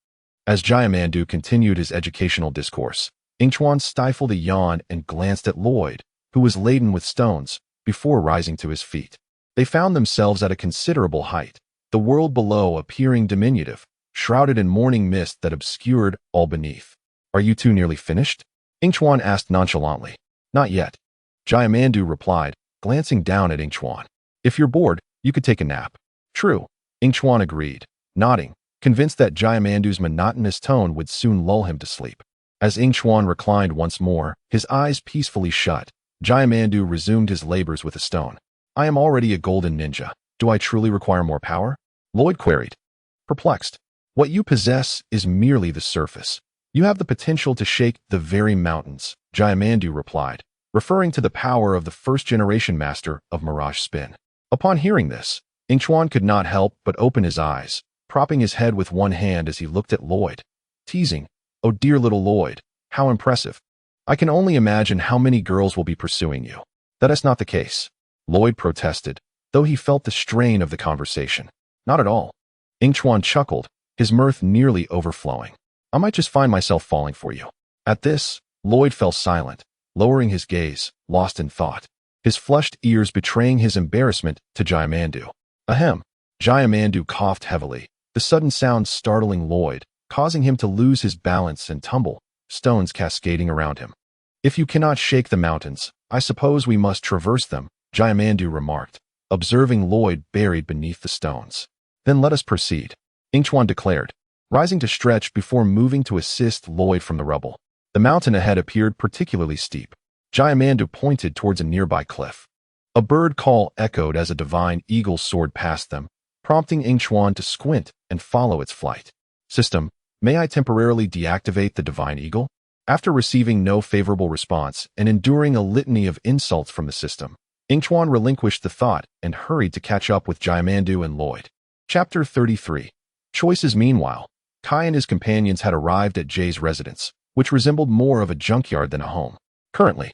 As Jimandu continued his educational discourse, Yingchuan stifled a yawn and glanced at Lloyd, who was laden with stones, before rising to his feet. They found themselves at a considerable height, the world below appearing diminutive, shrouded in morning mist that obscured all beneath. "Are you two nearly finished?" Yingchuan asked nonchalantly. "Not yet," Jimandu replied, glancing down at Yingchuan. "If you're bored, you could take a nap." "True," Yingchuan agreed, nodding, convinced that Jimandu's monotonous tone would soon lull him to sleep. As Yingchuan reclined once more, his eyes peacefully shut, Jimandu resumed his labors with a stone. "I am already a golden ninja. Do I truly require more power?" Lloyd queried, perplexed. "What you possess is merely the surface. You have the potential to shake the very mountains," Jimandu replied, referring to the power of the first-generation master of Mirage Spin. Upon hearing this, Yingchuan could not help but open his eyes, propping his head with one hand as he looked at Lloyd, teasing, "Oh dear little Lloyd, how impressive. I can only imagine how many girls will be pursuing you." "That is not the case," Lloyd protested, though he felt the strain of the conversation. "Not at all." Yingchuan chuckled, his mirth nearly overflowing. "I might just find myself falling for you." At this, Lloyd fell silent, lowering his gaze, lost in thought, his flushed ears betraying his embarrassment to Jimandu. "Ahem." Jimandu coughed heavily, the sudden sound startling Lloyd, causing him to lose his balance and tumble, stones cascading around him. "If you cannot shake the mountains, I suppose we must traverse them," Jimandu remarked, observing Lloyd buried beneath the stones. "Then let us proceed," Yingchuan declared, rising to stretch before moving to assist Lloyd from the rubble. The mountain ahead appeared particularly steep. Jimandu pointed towards a nearby cliff. A bird call echoed as a divine eagle soared past them, prompting Yingchuan to squint and follow its flight. "System, may I temporarily deactivate the divine eagle?" After receiving no favorable response and enduring a litany of insults from the system, Yingchuan relinquished the thought and hurried to catch up with Jimandu and Lloyd. Chapter 33. Choices. Meanwhile, Kai and his companions had arrived at Jay's residence, which resembled more of a junkyard than a home. Currently,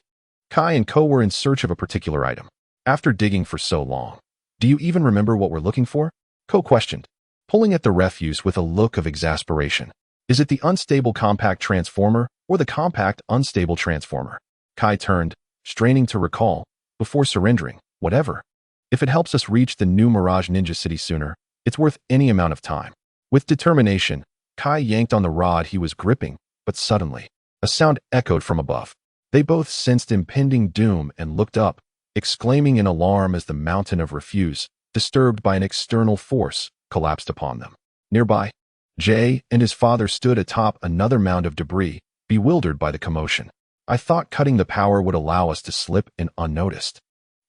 Kai and Ko were in search of a particular item. After digging for so long, do you even remember what we're looking for? Ko questioned, pulling at the refuse with a look of exasperation. Is it the unstable compact transformer or the compact unstable transformer? Kai turned, straining to recall, before surrendering. Whatever. If it helps us reach the new Mirage Ninja City sooner, it's worth any amount of time. With determination, Kai yanked on the rod he was gripping, but suddenly, a sound echoed from above. They both sensed impending doom and looked up, exclaiming in alarm as the mountain of refuse, disturbed by an external force, collapsed upon them. Nearby, Jay and his father stood atop another mound of debris, bewildered by the commotion. I thought cutting the power would allow us to slip in unnoticed.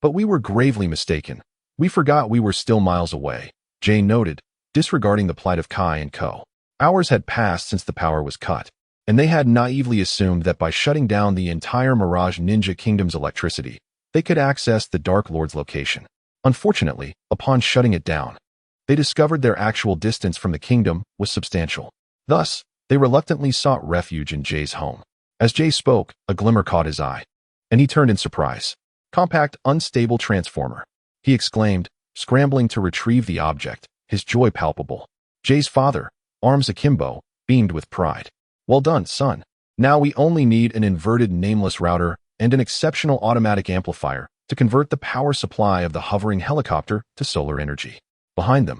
But we were gravely mistaken. We forgot we were still miles away, Jay noted, disregarding the plight of Kai and Ko. Hours had passed since the power was cut, and they had naively assumed that by shutting down the entire Mirage Ninja Kingdom's electricity, they could access the Dark Lord's location. Unfortunately, upon shutting it down, they discovered their actual distance from the kingdom was substantial. Thus, they reluctantly sought refuge in Jay's home. As Jay spoke, a glimmer caught his eye, and he turned in surprise. Compact, unstable transformer, he exclaimed, scrambling to retrieve the object, his joy palpable. Jay's father, arms akimbo, beamed with pride. Well done, son. Now we only need an inverted nameless router and an exceptional automatic amplifier to convert the power supply of the hovering helicopter to solar energy. Behind them,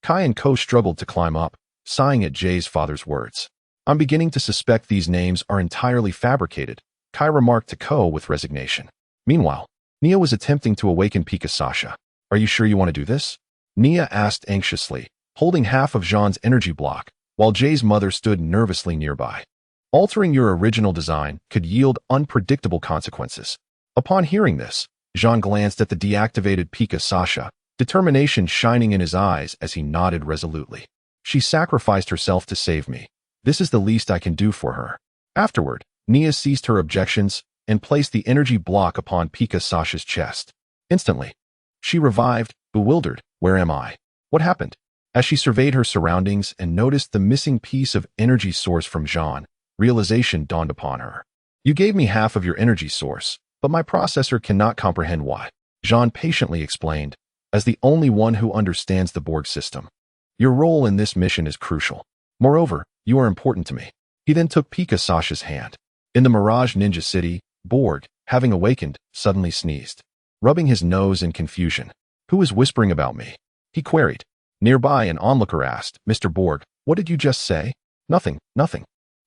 Kai and Ko struggled to climb up, sighing at Jay's father's words. I'm beginning to suspect these names are entirely fabricated, Kai remarked to Ko with resignation. Meanwhile, Nia was attempting to awaken Pika Sasha. Are you sure you want to do this? Nia asked anxiously, holding half of Jean's energy block, while Jay's mother stood nervously nearby. Altering your original design could yield unpredictable consequences. Upon hearing this, Jean glanced at the deactivated Pika Sasha, determination shining in his eyes as he nodded resolutely. She sacrificed herself to save me. This is the least I can do for her. Afterward, Nia ceased her objections and placed the energy block upon Pika Sasha's chest. Instantly, she revived, bewildered. Where am I? What happened? As she surveyed her surroundings and noticed the missing piece of energy source from Jean, realization dawned upon her. You gave me half of your energy source, but my processor cannot comprehend why. Jean patiently explained, as the only one who understands the Borg system. Your role in this mission is crucial. Moreover, you are important to me. He then took Pika Sasha's hand. In the Mirage Ninja City, Borg, having awakened, suddenly sneezed, rubbing his nose in confusion. Who is whispering about me? He queried. Nearby, an onlooker asked, Mr. Borg, what did you just say? Nothing, nothing.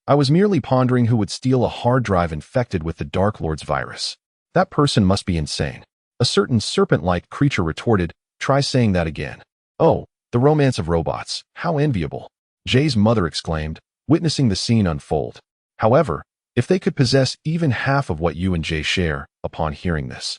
I was merely pondering who would steal a hard drive infected with the Dark Lord's virus. That person must be insane. A certain serpent-like creature retorted, try saying that again. Oh, the romance of robots, how enviable. Jay's mother exclaimed, witnessing the scene unfold. However, if they could possess even half of what you and Jay share, upon hearing this.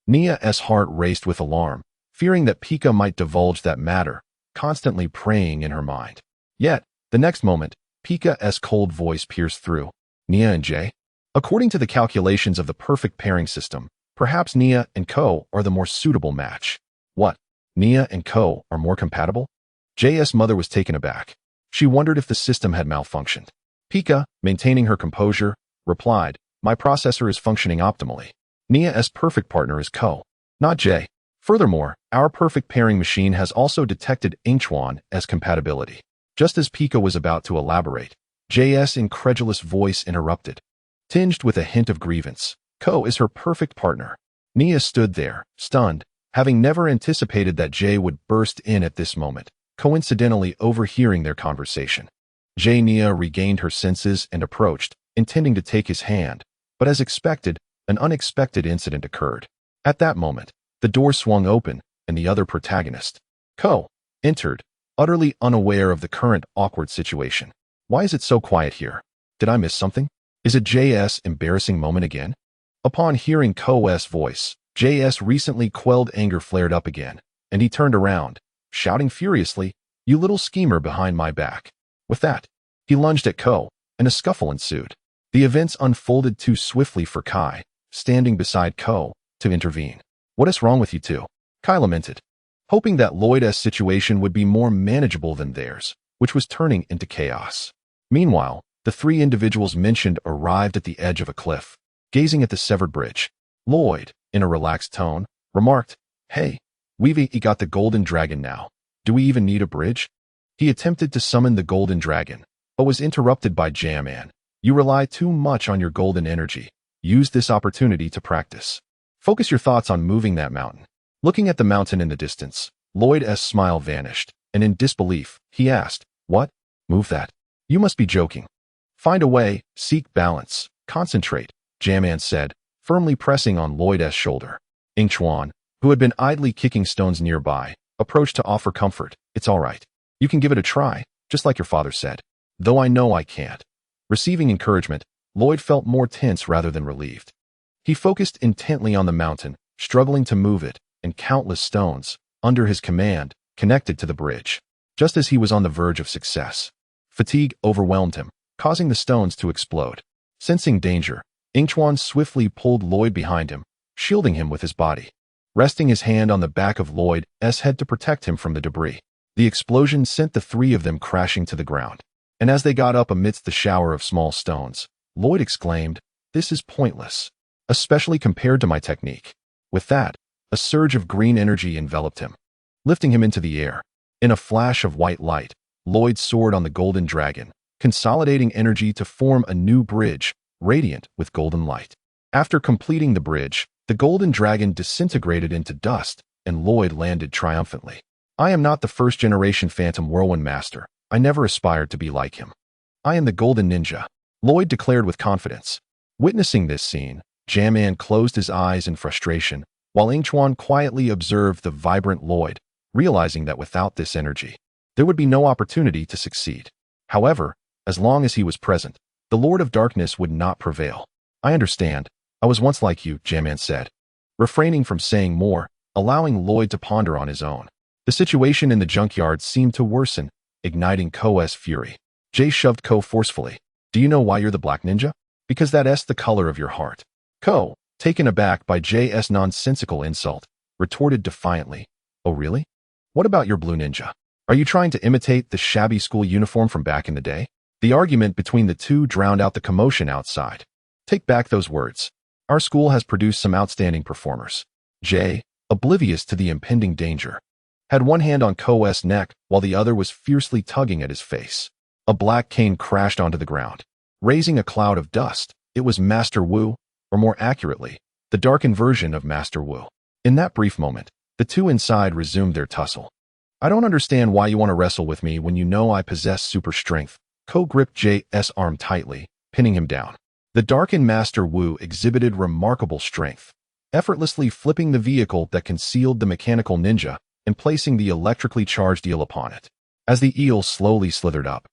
Nia's heart raced with alarm, fearing that Pika might divulge that matter, constantly praying in her mind. Yet, the next moment, Pika's cold voice pierced through. Nia and Jay? According to the calculations of the perfect pairing system, perhaps Nia and Ko are the more suitable match. What? Nia and Ko are more compatible? Jay's mother was taken aback. She wondered if the system had malfunctioned. Pika, maintaining her composure, replied, my processor is functioning optimally. Nia's perfect partner is Ko, not Jay. Furthermore, our perfect pairing machine has also detected Yingchuan as compatibility. Just as Pika was about to elaborate, Jay's incredulous voice interrupted. Tinged with a hint of grievance, Ko is her perfect partner. Nia stood there, stunned, having never anticipated that Jay would burst in at this moment, coincidentally overhearing their conversation. Nia regained her senses and approached, intending to take his hand, but as expected, an unexpected incident occurred. At that moment, the door swung open, and the other protagonist, Ko, entered, utterly unaware of the current awkward situation. Why is it so quiet here? Did I miss something? Is it J's embarrassing moment again? Upon hearing Ko's voice, J's recently quelled anger flared up again, and he turned around, shouting furiously, you little schemer behind my back. With that, he lunged at Ko, and a scuffle ensued. The events unfolded too swiftly for Kai, standing beside Ko, to intervene. What is wrong with you two? Kai lamented, hoping that Lloyd's situation would be more manageable than theirs, which was turning into chaos. Meanwhile, the three individuals mentioned arrived at the edge of a cliff, gazing at the severed bridge. Lloyd, in a relaxed tone, remarked, "Hey, we've got the golden dragon now. Do we even need a bridge?" He attempted to summon the golden dragon, but was interrupted by Jamman. "You rely too much on your golden energy. Use this opportunity to practice. Focus your thoughts on moving that mountain." Looking at the mountain in the distance, Lloyd's smile vanished, and in disbelief, he asked, "What? Move that? You must be joking." "Find a way, seek balance, concentrate," Jamman said, firmly pressing on Lloyd's shoulder. Yingchuan, who had been idly kicking stones nearby, approached to offer comfort. "It's all right. You can give it a try, just like your father said. Though I know I can't." Receiving encouragement, Lloyd felt more tense rather than relieved. He focused intently on the mountain, struggling to move it, and countless stones, under his command, connected to the bridge. Just as he was on the verge of success, fatigue overwhelmed him, causing the stones to explode. Sensing danger, Yingchuan swiftly pulled Lloyd behind him, shielding him with his body. Resting his hand on the back of Lloyd's head to protect him from the debris, the explosion sent the three of them crashing to the ground. And as they got up amidst the shower of small stones, Lloyd exclaimed, "This is pointless, especially compared to my technique." With that, a surge of green energy enveloped him, lifting him into the air. In a flash of white light, Lloyd soared on the golden dragon, consolidating energy to form a new bridge, radiant with golden light. After completing the bridge, the golden dragon disintegrated into dust, and Lloyd landed triumphantly. "I am not the first-generation Phantom Whirlwind Master. I never aspired to be like him. I am the Golden Ninja," Lloyd declared with confidence. Witnessing this scene, Jamman closed his eyes in frustration, while Yingchuan quietly observed the vibrant Lloyd, realizing that without this energy, there would be no opportunity to succeed. However, as long as he was present, the Lord of Darkness would not prevail. "I understand. I was once like you," Jamman said, refraining from saying more, allowing Lloyd to ponder on his own. The situation in the junkyard seemed to worsen, igniting Ko's fury. Jay shoved Ko forcefully. "Do you know why you're the Black Ninja? Because that's the color of your heart." Ko, taken aback by J's nonsensical insult, retorted defiantly, "Oh really? What about your Blue Ninja? Are you trying to imitate the shabby school uniform from back in the day?" The argument between the two drowned out the commotion outside. "Take back those words. Our school has produced some outstanding performers." Jay, oblivious to the impending danger, had one hand on Ko's neck while the other was fiercely tugging at his face. A black cane crashed onto the ground, raising a cloud of dust. It was Master Wu, or more accurately, the darkened version of Master Wu. In that brief moment, the two inside resumed their tussle. "I don't understand why you want to wrestle with me when you know I possess super strength." Ko gripped J's arm tightly, pinning him down. The darkened Master Wu exhibited remarkable strength, effortlessly flipping the vehicle that concealed the mechanical ninja and placing the electrically charged eel upon it. As the eel slowly slithered up,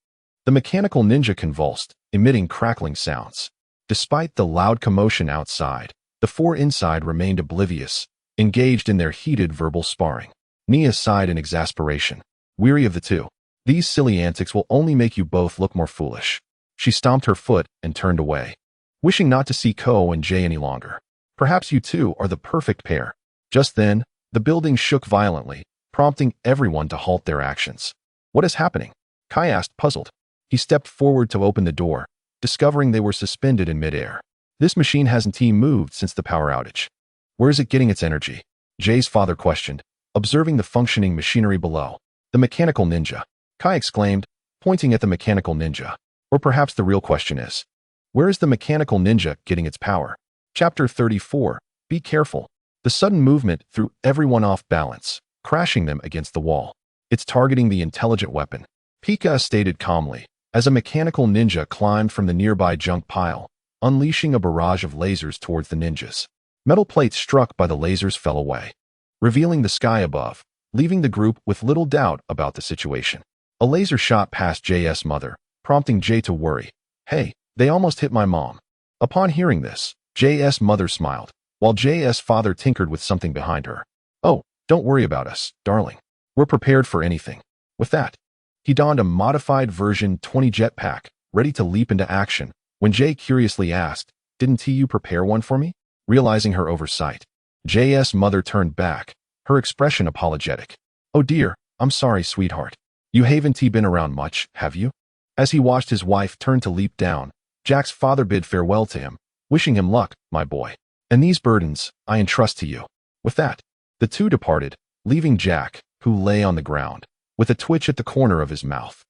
the mechanical ninja convulsed, emitting crackling sounds. Despite the loud commotion outside, the four inside remained oblivious, engaged in their heated verbal sparring. Nia sighed in exasperation, weary of the two. "These silly antics will only make you both look more foolish." She stomped her foot and turned away, wishing not to see Ko and Jay any longer. "Perhaps you two are the perfect pair." Just then, the building shook violently, prompting everyone to halt their actions. "What is happening?" Kai asked, puzzled. He stepped forward to open the door, discovering they were suspended in midair. "This machine hasn't moved since the power outage. Where is it getting its energy?" Jay's father questioned, observing the functioning machinery below. "The mechanical ninja," Kai exclaimed, pointing at the mechanical ninja. "Or perhaps the real question is, where is the mechanical ninja getting its power?" Chapter 34. Be careful. The sudden movement threw everyone off balance, crashing them against the wall. "It's targeting the intelligent weapon," Pika stated calmly, as a mechanical ninja climbed from the nearby junk pile, unleashing a barrage of lasers towards the ninjas. Metal plates struck by the lasers fell away, revealing the sky above, leaving the group with little doubt about the situation. A laser shot past J's mother, prompting Jay to worry. "Hey, they almost hit my mom." Upon hearing this, J's mother smiled, while J's father tinkered with something behind her. "Oh, don't worry about us, darling. We're prepared for anything." With that, he donned a modified version 20 jetpack, ready to leap into action, when Jay curiously asked, "Didn't you prepare one for me?" Realizing her oversight, J's mother turned back, her expression apologetic. "Oh dear, I'm sorry, sweetheart. You haven't been around much, have you?" As he watched his wife turn to leap down, Jack's father bid farewell to him, wishing him luck, "My boy." and these burdens I entrust to you." With that, the two departed, leaving Jack, who lay on the ground, with a twitch at the corner of his mouth.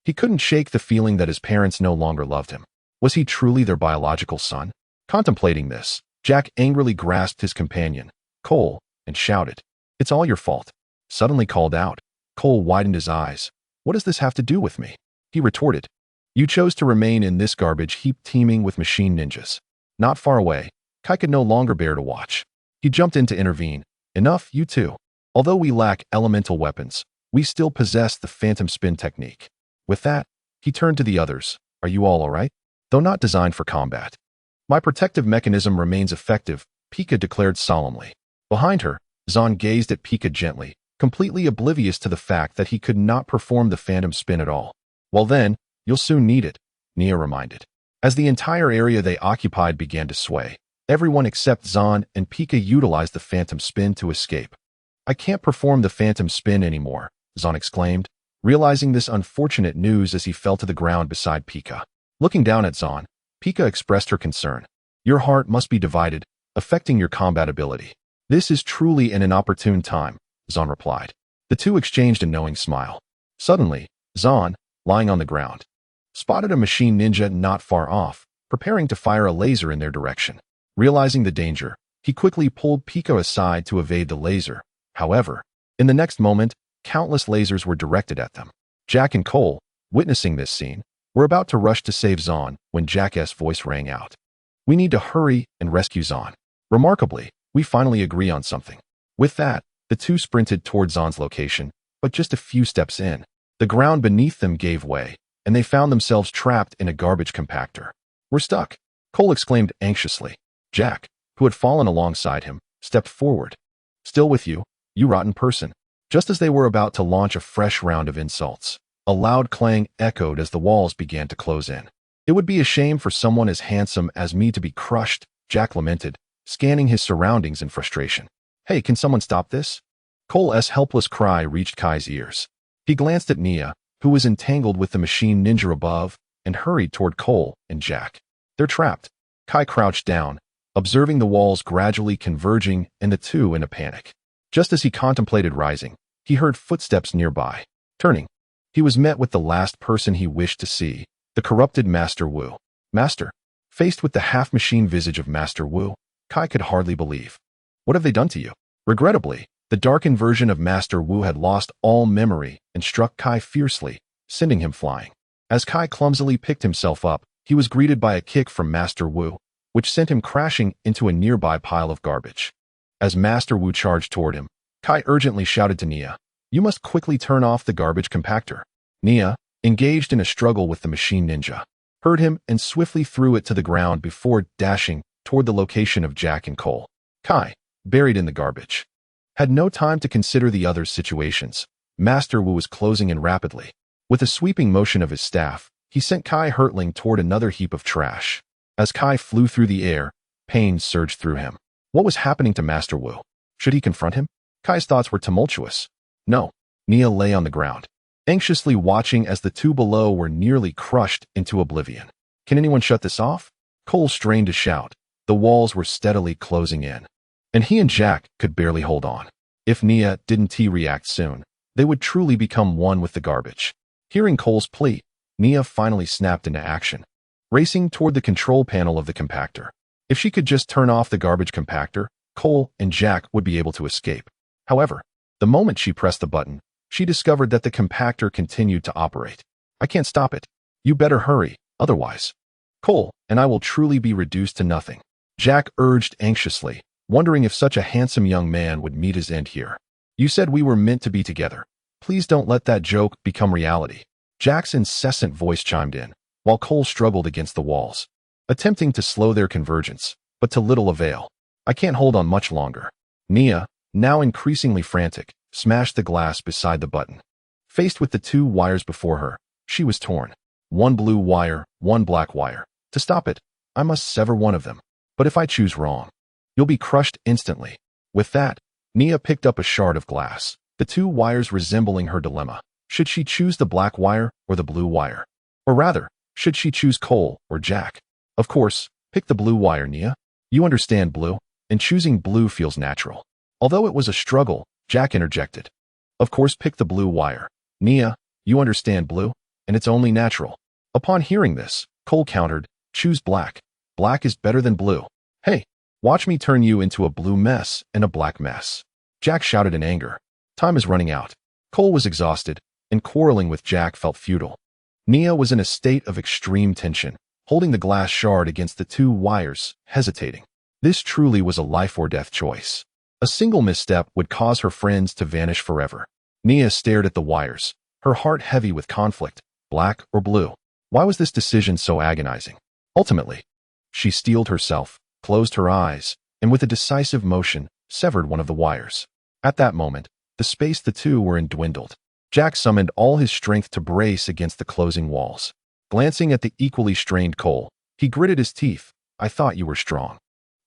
He couldn't shake the feeling that his parents no longer loved him. Was he truly their biological son? Contemplating this, Jack angrily grasped his companion, Cole, and shouted, "It's all your fault." Suddenly called out, Cole widened his eyes. "What does this have to do with me?" He retorted, "You chose to remain in this garbage heap teeming with machine ninjas." Not far away, Kai could no longer bear to watch. He jumped in to intervene. "Enough, you two. Although we lack elemental weapons, we still possess the phantom spin technique." With that, he turned to the others. "Are you all alright? Though not designed for combat, my protective mechanism remains effective," Pika declared solemnly. Behind her, Zahn gazed at Pika gently, completely oblivious to the fact that he could not perform the phantom spin at all. "Well then, you'll soon need it," Nia reminded. As the entire area they occupied began to sway, everyone except Zahn and Pika utilized the phantom spin to escape. "I can't perform the phantom spin anymore," Zahn exclaimed, realizing this unfortunate news as he fell to the ground beside Pika. Looking down at Zahn, Pika expressed her concern. "Your heart must be divided, affecting your combat ability." "This is truly an inopportune time," Zahn replied. The two exchanged a knowing smile. Suddenly, Zahn, lying on the ground, spotted a machine ninja not far off, preparing to fire a laser in their direction. Realizing the danger, he quickly pulled Pika aside to evade the laser. However, in the next moment, countless lasers were directed at them. Jack and Cole, witnessing this scene, were about to rush to save Zahn when Jack's voice rang out. "We need to hurry and rescue Zahn." Remarkably, we finally agree on something. With that, the two sprinted toward Zahn's location, but just a few steps in, the ground beneath them gave way, and they found themselves trapped in a garbage compactor. "We're stuck," Cole exclaimed anxiously. Jack, who had fallen alongside him, stepped forward. "Still with you, you rotten person." Just as they were about to launch a fresh round of insults, a loud clang echoed as the walls began to close in. "It would be a shame for someone as handsome as me to be crushed," Jack lamented, scanning his surroundings in frustration. "Hey, can someone stop this?" Cole's helpless cry reached Kai's ears. He glanced at Nia, who was entangled with the machine ninja above, and hurried toward Cole and Jack. "They're trapped." Kai crouched down, observing the walls gradually converging and the two in a panic. Just as he contemplated rising, he heard footsteps nearby. Turning, he was met with the last person he wished to see, the corrupted Master Wu. "Master." Faced with the half-machine visage of Master Wu, Kai could hardly believe. "What have they done to you?" Regrettably, the darkened version of Master Wu had lost all memory and struck Kai fiercely, sending him flying. As Kai clumsily picked himself up, he was greeted by a kick from Master Wu, which sent him crashing into a nearby pile of garbage. As Master Wu charged toward him, Kai urgently shouted to Nia, "You must quickly turn off the garbage compactor." Nia, engaged in a struggle with the machine ninja, heard him and swiftly threw it to the ground before dashing toward the location of Jack and Cole. Kai, buried in the garbage, had no time to consider the others' situations. Master Wu was closing in rapidly. With a sweeping motion of his staff, he sent Kai hurtling toward another heap of trash. As Kai flew through the air, pain surged through him. What was happening to Master Wu? Should he confront him? Kai's thoughts were tumultuous. No. Nia lay on the ground, anxiously watching as the two below were nearly crushed into oblivion. "Can anyone shut this off?" Cole strained to shout. The walls were steadily closing in, and he and Jack could barely hold on. If Nia didn't react soon, they would truly become one with the garbage. Hearing Cole's plea, Nia finally snapped into action, racing toward the control panel of the compactor. If she could just turn off the garbage compactor, Cole and Jack would be able to escape. However, the moment she pressed the button, she discovered that the compactor continued to operate. "I can't stop it. You better hurry, otherwise Cole and I will truly be reduced to nothing," Jack urged anxiously, wondering if such a handsome young man would meet his end here. "You said we were meant to be together. Please don't let that joke become reality." Jack's incessant voice chimed in, while Cole struggled against the walls, attempting to slow their convergence, but to little avail. "I can't hold on much longer." Nia, now increasingly frantic, smashed the glass beside the button. Faced with the two wires before her, she was torn. One blue wire, one black wire. To stop it, I must sever one of them. But if I choose wrong, you'll be crushed instantly. With that, Nia picked up a shard of glass, the two wires resembling her dilemma. Should she choose the black wire or the blue wire? Or rather, should she choose Cole or Jack? Of course, pick the blue wire, Nia. You understand, blue? and choosing blue feels natural. Although it was a struggle, Jack interjected. Of course, pick the blue wire. Nia, you understand blue, and it's only natural. Upon hearing this, Cole countered, choose black. Black is better than blue. Hey, watch me turn you into a blue mess and a black mess. Jack shouted in anger. Time is running out. Cole was exhausted, and quarreling with Jack felt futile. Nia was in a state of extreme tension, holding the glass shard against the two wires, hesitating. This truly was a life or death choice. A single misstep would cause her friends to vanish forever. Nia stared at the wires, her heart heavy with conflict, black or blue. Why was this decision so agonizing? Ultimately, she steeled herself, closed her eyes, and with a decisive motion, severed one of the wires. At that moment, the space the two were in dwindled. Jack summoned all his strength to brace against the closing walls. Glancing at the equally strained Cole, he gritted his teeth. I thought you were strong.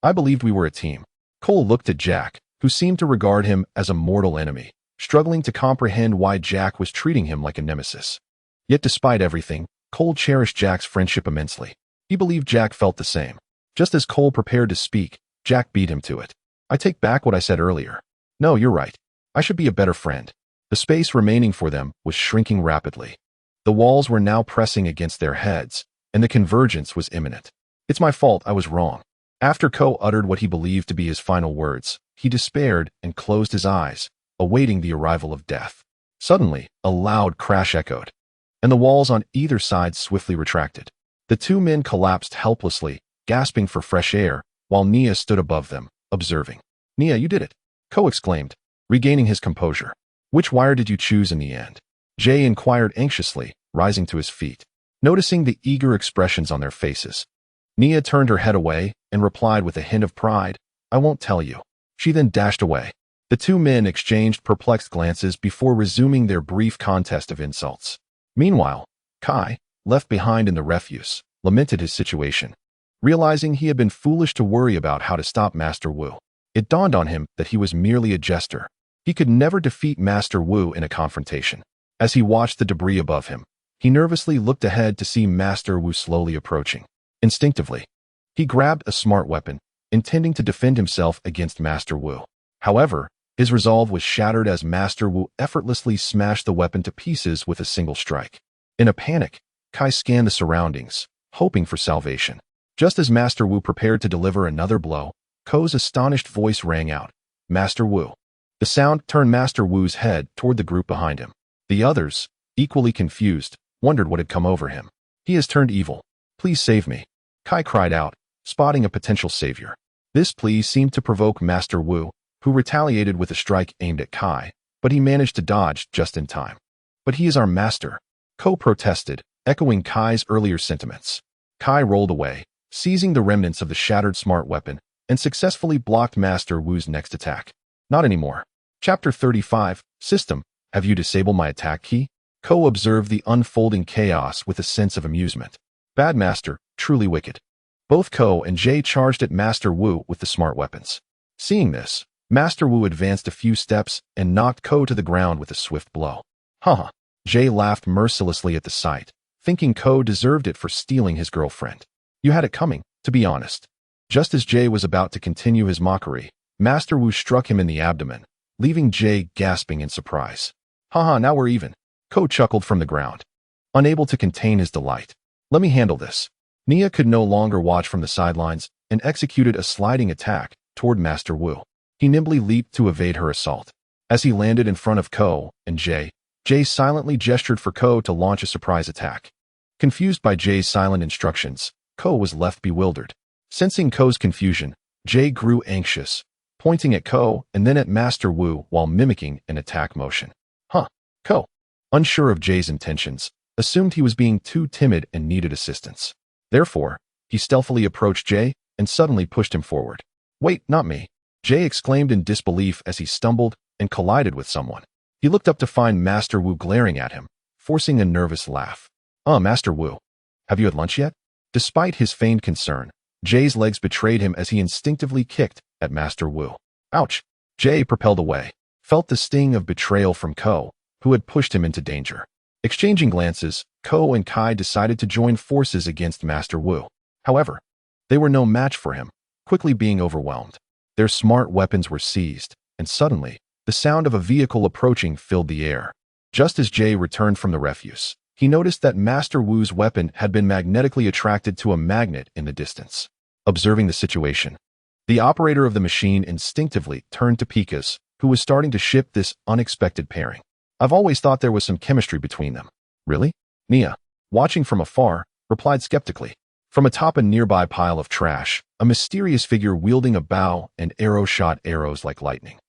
I believed we were a team. Cole looked at Jack, who seemed to regard him as a mortal enemy, struggling to comprehend why Jack was treating him like a nemesis. Yet despite everything, Cole cherished Jack's friendship immensely. He believed Jack felt the same. Just as Cole prepared to speak, Jack beat him to it. I take back what I said earlier. No, you're right. I should be a better friend. The space remaining for them was shrinking rapidly. The walls were now pressing against their heads, and the convergence was imminent. It's my fault, I was wrong. After Ko uttered what he believed to be his final words, he despaired and closed his eyes, awaiting the arrival of death. Suddenly, a loud crash echoed, and the walls on either side swiftly retracted. The two men collapsed helplessly, gasping for fresh air, while Nia stood above them, observing. Nia, you did it, Ko exclaimed, regaining his composure. Which wire did you choose in the end? Jay inquired anxiously, rising to his feet. Noticing the eager expressions on their faces, Nia turned her head away and replied with a hint of pride, I won't tell you. She then dashed away. The two men exchanged perplexed glances before resuming their brief contest of insults. Meanwhile, Kai, left behind in the refuse, lamented his situation. Realizing he had been foolish to worry about how to stop Master Wu, it dawned on him that he was merely a jester. He could never defeat Master Wu in a confrontation. As he watched the debris above him, he nervously looked ahead to see Master Wu slowly approaching. Instinctively, he grabbed a smart weapon, intending to defend himself against Master Wu. However, his resolve was shattered as Master Wu effortlessly smashed the weapon to pieces with a single strike. In a panic, Kai scanned the surroundings, hoping for salvation. Just as Master Wu prepared to deliver another blow, Ko's astonished voice rang out, Master Wu. The sound turned Master Wu's head toward the group behind him. The others, equally confused, wondered what had come over him. He has turned evil. Please save me, Kai cried out, spotting a potential savior. This plea seemed to provoke Master Wu, who retaliated with a strike aimed at Kai, but he managed to dodge just in time. But he is our master, Ko protested, echoing Kai's earlier sentiments. Kai rolled away, seizing the remnants of the shattered smart weapon, and successfully blocked Master Wu's next attack. Not anymore. Chapter 35, System, have you disabled my attack key? Ko observed the unfolding chaos with a sense of amusement. Bad master, truly wicked. Both Ko and Jay charged at Master Wu with the smart weapons. Seeing this, Master Wu advanced a few steps and knocked Ko to the ground with a swift blow. Haha. Jay laughed mercilessly at the sight, thinking Ko deserved it for stealing his girlfriend. You had it coming, to be honest. Just as Jay was about to continue his mockery, Master Wu struck him in the abdomen, leaving Jay gasping in surprise. Haha, now we're even. Ko chuckled from the ground, unable to contain his delight. Let me handle this. Nia could no longer watch from the sidelines and executed a sliding attack toward Master Wu. He nimbly leaped to evade her assault. As he landed in front of Ko and Jay silently gestured for Ko to launch a surprise attack. Confused by Jay's silent instructions, Ko was left bewildered. Sensing Ko's confusion, Jay grew anxious, pointing at Ko and then at Master Wu while mimicking an attack motion. Ko, unsure of Jay's intentions, assumed he was being too timid and needed assistance. Therefore, he stealthily approached Jay and suddenly pushed him forward. Wait, not me, Jay exclaimed in disbelief as he stumbled and collided with someone. He looked up to find Master Wu glaring at him, forcing a nervous laugh. Master Wu, have you had lunch yet? Despite his feigned concern, Jay's legs betrayed him as he instinctively kicked at Master Wu. Ouch! Jay propelled away, felt the sting of betrayal from Ko, who had pushed him into danger. Exchanging glances, Ko and Kai decided to join forces against Master Wu. However, they were no match for him, quickly being overwhelmed. Their smart weapons were seized, and suddenly, the sound of a vehicle approaching filled the air. Just as Jay returned from the refuse, he noticed that Master Wu's weapon had been magnetically attracted to a magnet in the distance. Observing the situation, the operator of the machine instinctively turned to Pika's, who was starting to ship this unexpected pairing. I've always thought there was some chemistry between them. Really? Nia, watching from afar, replied skeptically. From atop a nearby pile of trash, a mysterious figure wielding a bow and arrow shot arrows like lightning,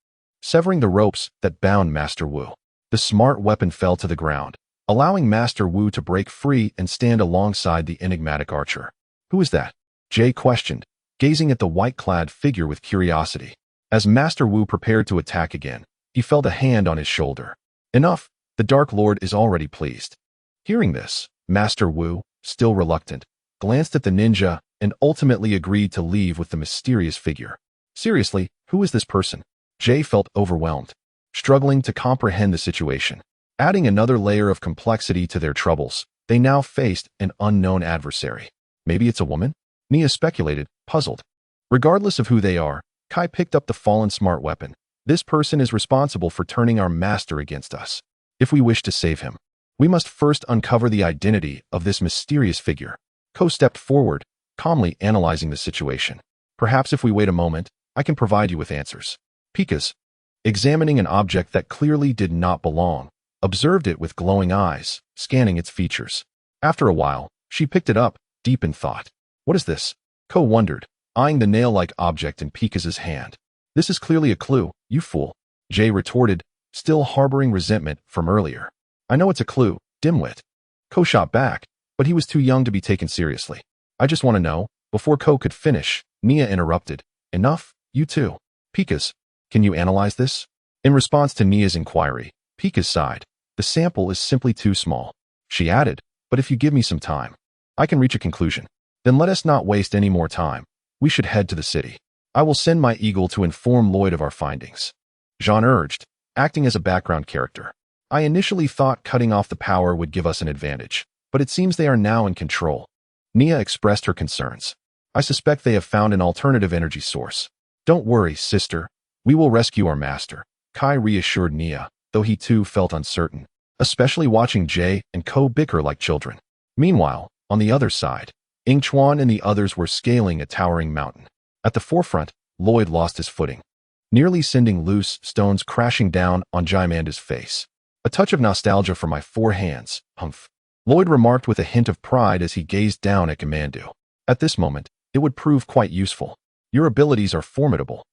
severing the ropes that bound Master Wu. The smart weapon fell to the ground, allowing Master Wu to break free and stand alongside the enigmatic archer. Who is that? Jay questioned, gazing at the white-clad figure with curiosity. As Master Wu prepared to attack again, he felt a hand on his shoulder. Enough, the Dark Lord is already pleased. Hearing this, Master Wu, still reluctant, glanced at the ninja and ultimately agreed to leave with the mysterious figure. Seriously, who is this person? Jay felt overwhelmed, struggling to comprehend the situation. Adding another layer of complexity to their troubles, they now faced an unknown adversary. Maybe it's a woman? Nia speculated, puzzled. Regardless of who they are, Kai picked up the fallen smart weapon. This person is responsible for turning our master against us. If we wish to save him, we must first uncover the identity of this mysterious figure. Ko stepped forward, calmly analyzing the situation. Perhaps if we wait a moment, I can provide you with answers. Pika's, examining an object that clearly did not belong, observed it with glowing eyes, scanning its features. After a while, she picked it up, deep in thought. What is this? Ko wondered, eyeing the nail-like object in Pika's hand. This is clearly a clue, you fool. Jay retorted, still harboring resentment from earlier. I know it's a clue, dimwit. Ko shot back, but he was too young to be taken seriously. I just want to know. Before Ko could finish, Nia interrupted. Enough, you too. Pika's, can you analyze this? In response to Nia's inquiry, Pika sighed. The sample is simply too small. She added, but if you give me some time, I can reach a conclusion. Then let us not waste any more time. We should head to the city. I will send my eagle to inform Lloyd of our findings. Jean urged, acting as a background character. I initially thought cutting off the power would give us an advantage, but it seems they are now in control. Nia expressed her concerns. I suspect they have found an alternative energy source. Don't worry, sister. We will rescue our master. Kai reassured Nia, though he too felt uncertain, especially watching Jay and Ko bicker like children. Meanwhile, on the other side, Yingchuan and the others were scaling a towering mountain. At the forefront, Lloyd lost his footing, nearly sending loose stones crashing down on Jaimanda's face. A touch of nostalgia for my 4 hands, humph. Lloyd remarked with a hint of pride as he gazed down at Gamandu. At this moment, it would prove quite useful. Your abilities are formidable,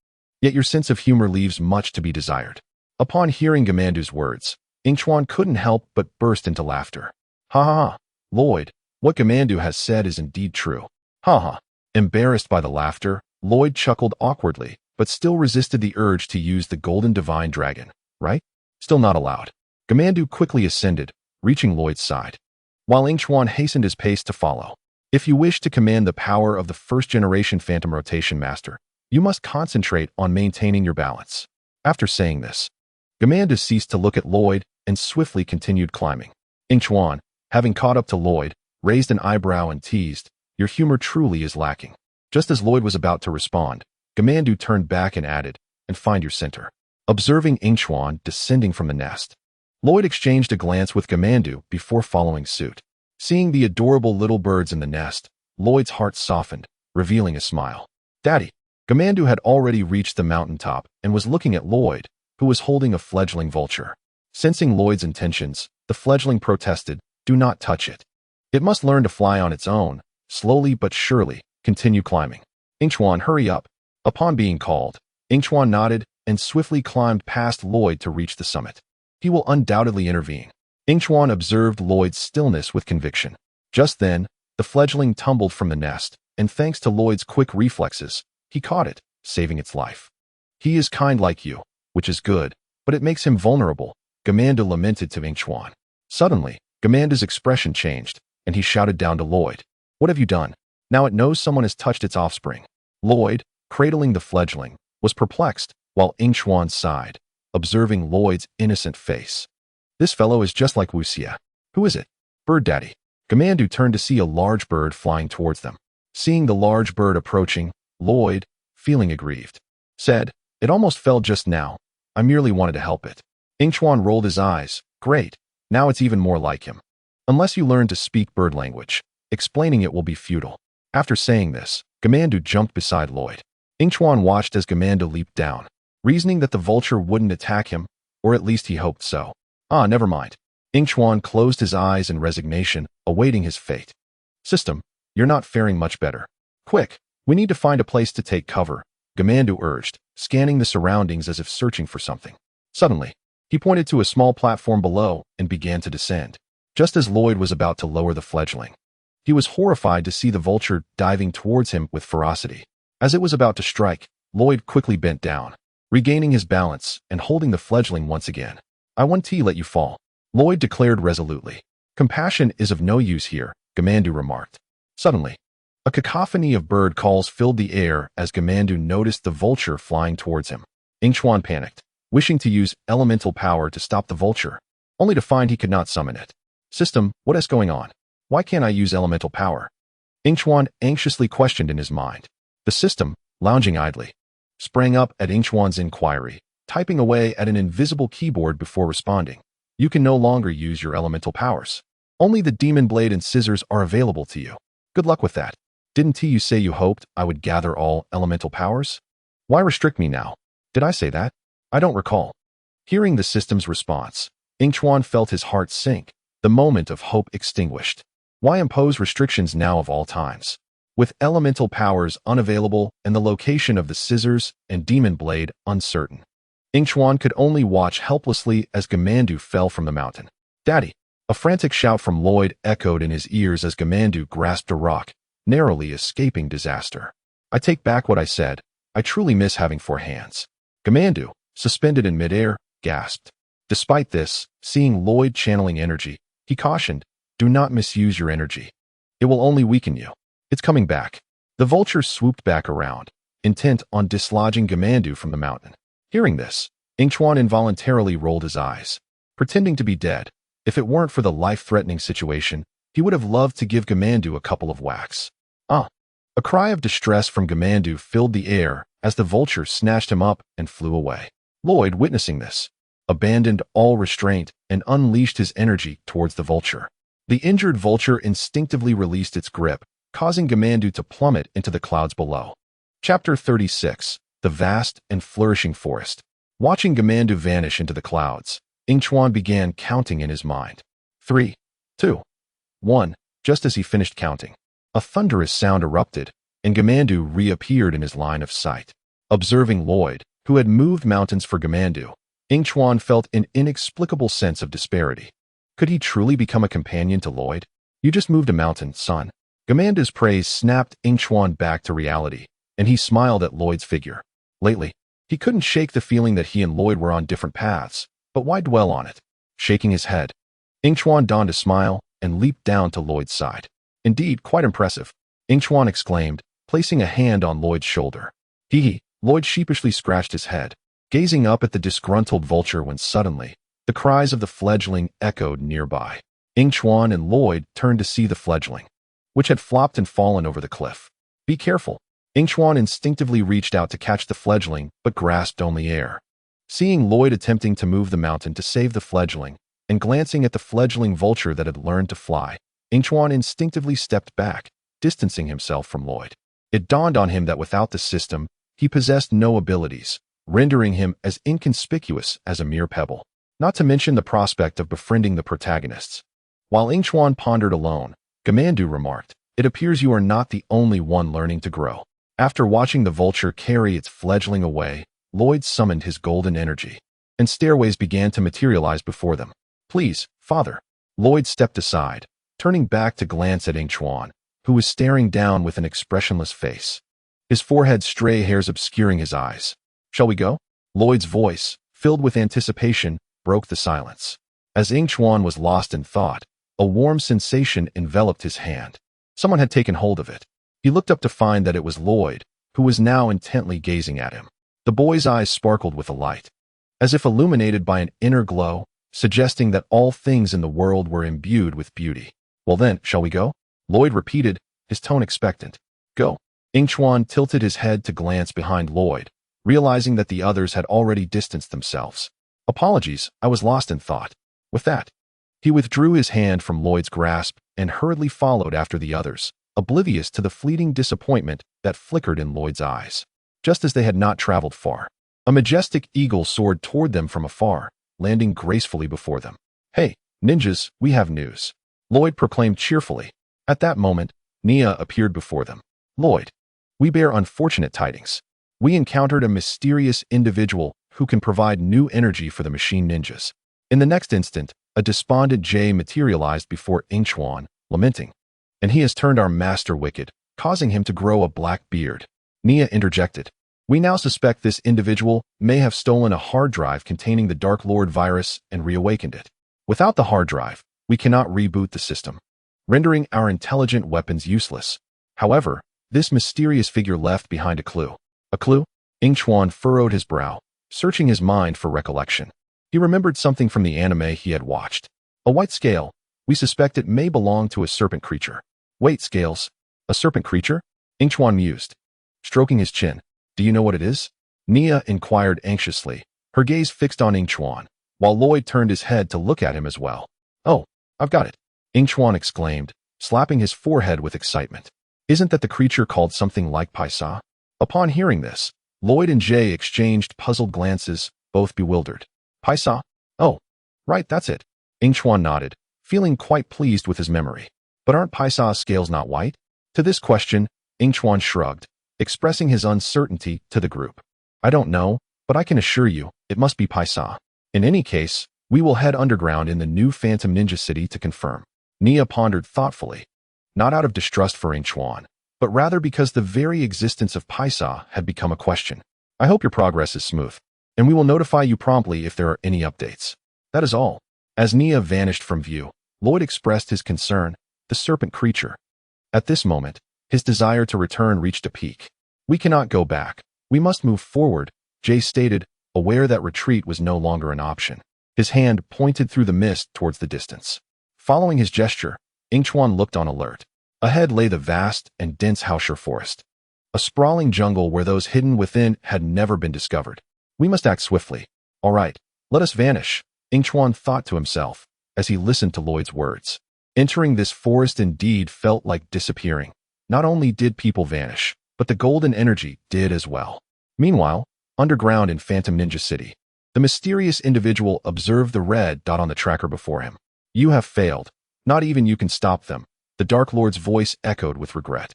yet your sense of humor leaves much to be desired. Upon hearing Gamandu's words, Yingchuan couldn't help but burst into laughter. Ha ha ha, Lloyd, what Gamandu has said is indeed true. Ha ha. Embarrassed by the laughter, Lloyd chuckled awkwardly, but still resisted the urge to use the golden divine dragon. Right? Still not allowed. Gamandu quickly ascended, reaching Lloyd's side, while Yingchuan hastened his pace to follow. If you wish to command the power of the first-generation Phantom Rotation Master, you must concentrate on maintaining your balance. After saying this, Gamandu ceased to look at Lloyd and swiftly continued climbing. Yingchuan, having caught up to Lloyd, raised an eyebrow and teased, your humor truly is lacking. Just as Lloyd was about to respond, Gamandu turned back and added, and find your center. Observing Yingchuan descending from the nest, Lloyd exchanged a glance with Gamandu before following suit. Seeing the adorable little birds in the nest, Lloyd's heart softened, revealing a smile. Daddy! Gamandu had already reached the mountaintop and was looking at Lloyd, who was holding a fledgling vulture. Sensing Lloyd's intentions, the fledgling protested, do not touch it. It must learn to fly on its own. Slowly but surely, continue climbing. Yingchuan, hurry up. Upon being called, Yingchuan nodded and swiftly climbed past Lloyd to reach the summit. He will undoubtedly intervene. Yingchuan observed Lloyd's stillness with conviction. Just then, the fledgling tumbled from the nest, and thanks to Lloyd's quick reflexes, he caught it, saving its life. He is kind like you, which is good, but it makes him vulnerable, Gamandu lamented to Yingchuan. Suddenly, Gamandu's expression changed, and he shouted down to Lloyd. What have you done? Now it knows someone has touched its offspring. Lloyd, cradling the fledgling, was perplexed, while Yingchuan sighed, observing Lloyd's innocent face. This fellow is just like Wuxia. Who is it? Bird Daddy. Gamandu turned to see a large bird flying towards them. Seeing the large bird approaching, Lloyd, feeling aggrieved, said, "It almost fell just now. I merely wanted to help it." Yingchuan rolled his eyes. "Great. Now it's even more like him. Unless you learn to speak bird language, explaining it will be futile." After saying this, Gamandu jumped beside Lloyd. Yingchuan watched as Gamandu leaped down, reasoning that the vulture wouldn't attack him, or at least he hoped so. Never mind. Yingchuan closed his eyes in resignation, awaiting his fate. "System, you're not faring much better. Quick, we need to find a place to take cover," Gamandu urged, scanning the surroundings as if searching for something. Suddenly, he pointed to a small platform below and began to descend. Just as Lloyd was about to lower the fledgling, he was horrified to see the vulture diving towards him with ferocity. As it was about to strike, Lloyd quickly bent down, regaining his balance and holding the fledgling once again. "I won't let you fall," Lloyd declared resolutely. "Compassion is of no use here," Gamandu remarked. Suddenly, a cacophony of bird calls filled the air as Gamandu noticed the vulture flying towards him. Yingchuan panicked, wishing to use elemental power to stop the vulture, only to find he could not summon it. "System, what is going on? Why can't I use elemental power?" Yingchuan anxiously questioned in his mind. The system, lounging idly, sprang up at Yingchuan's inquiry, typing away at an invisible keyboard before responding. "You can no longer use your elemental powers. Only the demon blade and scissors are available to you. Good luck with that. Didn't you say you hoped I would gather all elemental powers? Why restrict me now? Did I say that? I don't recall." Hearing the system's response, Yingchuan felt his heart sink, the moment of hope extinguished. Why impose restrictions now of all times? With elemental powers unavailable and the location of the scissors and demon blade uncertain, Yingchuan could only watch helplessly as Gamandu fell from the mountain. "Daddy!" A frantic shout from Lloyd echoed in his ears as Gamandu grasped a rock, narrowly escaping disaster. "I take back what I said. I truly miss having 4 hands." Gamandu, suspended in midair, gasped. Despite this, seeing Lloyd channeling energy, he cautioned, "Do not misuse your energy. It will only weaken you. It's coming back." The vulture swooped back around, intent on dislodging Gamandu from the mountain. Hearing this, Yingchuan involuntarily rolled his eyes, pretending to be dead. If it weren't for the life-threatening situation, he would have loved to give Gamandu a couple of whacks. A cry of distress from Gamandu filled the air as the vulture snatched him up and flew away. Lloyd, witnessing this, abandoned all restraint and unleashed his energy towards the vulture. The injured vulture instinctively released its grip, causing Gamandu to plummet into the clouds below. Chapter 36. The Vast and Flourishing Forest. Watching Gamandu vanish into the clouds, Yingchuan began counting in his mind. 3, 2, 1. Just as he finished counting, a thunderous sound erupted, and Gamandu reappeared in his line of sight. Observing Lloyd, who had moved mountains for Gamandu, Yingchuan felt an inexplicable sense of disparity. Could he truly become a companion to Lloyd? "You just moved a mountain, son." Gamandu's praise snapped Yingchuan back to reality, and he smiled at Lloyd's figure. Lately, he couldn't shake the feeling that he and Lloyd were on different paths, but why dwell on it? Shaking his head, Yingchuan donned a smile and leaped down to Lloyd's side. "Indeed, quite impressive," Yingchuan exclaimed, placing a hand on Lloyd's shoulder. Hee. Lloyd sheepishly scratched his head, gazing up at the disgruntled vulture when suddenly, the cries of the fledgling echoed nearby. Yingchuan and Lloyd turned to see the fledgling, which had flopped and fallen over the cliff. "Be careful." Yingchuan instinctively reached out to catch the fledgling, but grasped only air. Seeing Lloyd attempting to move the mountain to save the fledgling, and glancing at the fledgling vulture that had learned to fly, Yingchuan instinctively stepped back, distancing himself from Lloyd. It dawned on him that without the system, he possessed no abilities, rendering him as inconspicuous as a mere pebble. Not to mention the prospect of befriending the protagonists. While Yingchuan pondered alone, Gamandu remarked, "It appears you are not the only one learning to grow." After watching the vulture carry its fledgling away, Lloyd summoned his golden energy, and stairways began to materialize before them. "Please, father." Lloyd stepped aside, turning back to glance at Yingchuan, who was staring down with an expressionless face, his forehead's stray hairs obscuring his eyes. "Shall we go?" Lloyd's voice, filled with anticipation, broke the silence. As Yingchuan was lost in thought, a warm sensation enveloped his hand. Someone had taken hold of it. He looked up to find that it was Lloyd, who was now intently gazing at him. The boy's eyes sparkled with a light, as if illuminated by an inner glow, suggesting that all things in the world were imbued with beauty. "Well then, shall we go?" Lloyd repeated, his tone expectant. "Go." Yingchuan tilted his head to glance behind Lloyd, realizing that the others had already distanced themselves. Apologies, I was lost in thought. With that, he withdrew his hand from Lloyd's grasp and hurriedly followed after the others, oblivious to the fleeting disappointment that flickered in Lloyd's eyes. Just as they had not traveled far, a majestic eagle soared toward them from afar, landing gracefully before them. "Hey, ninjas, we have news," Lloyd proclaimed cheerfully. At that moment, Nia appeared before them. "Lloyd, we bear unfortunate tidings. We encountered a mysterious individual who can provide new energy for the machine ninjas." In the next instant, a despondent Jay materialized before Yingchuan, lamenting, "And he has turned our master wicked, causing him to grow a black beard." Nia interjected, "We now suspect this individual may have stolen a hard drive containing the Dark Lord virus and reawakened it. Without the hard drive, we cannot reboot the system, rendering our intelligent weapons useless. However, this mysterious figure left behind a clue." "A clue?" Yingchuan furrowed his brow, searching his mind for recollection. He remembered something from the anime he had watched. "A white scale. We suspect it may belong to a serpent creature." "Wait, Scales. A serpent creature?" Yingchuan mused, stroking his chin. "Do you know what it is?" Nia inquired anxiously, her gaze fixed on Yingchuan, while Lloyd turned his head to look at him as well. "Oh, I've got it," Yingchuan exclaimed, slapping his forehead with excitement. "Isn't that the creature called something like Paisa?" Upon hearing this, Lloyd and Jay exchanged puzzled glances, both bewildered. "Paisa? Oh, right, that's it." Yingchuan nodded, feeling quite pleased with his memory. "But aren't Paisa's scales not white?" To this question, Yingchuan shrugged, expressing his uncertainty to the group. "I don't know, but I can assure you, it must be Paisa. In any case, we will head underground in the new Phantom Ninja City to confirm." Nia pondered thoughtfully, not out of distrust for Yingchuan, but rather because the very existence of Paisa had become a question. "I hope your progress is smooth, and we will notify you promptly if there are any updates. That is all." As Nia vanished from view, Lloyd expressed his concern, the serpent creature. At this moment, his desire to return reached a peak. "We cannot go back. We must move forward," Jay stated, aware that retreat was no longer an option. His hand pointed through the mist towards the distance. Following his gesture, Yingchuan looked on alert. Ahead lay the vast and dense Hausher forest, a sprawling jungle where those hidden within had never been discovered. "We must act swiftly. All right, let us vanish," Yingchuan thought to himself as he listened to Lloyd's words. Entering this forest indeed felt like disappearing. Not only did people vanish, but the golden energy did as well. Meanwhile, underground in Phantom Ninja City, the mysterious individual observed the red dot on the tracker before him. "You have failed. Not even you can stop them," the Dark Lord's voice echoed with regret.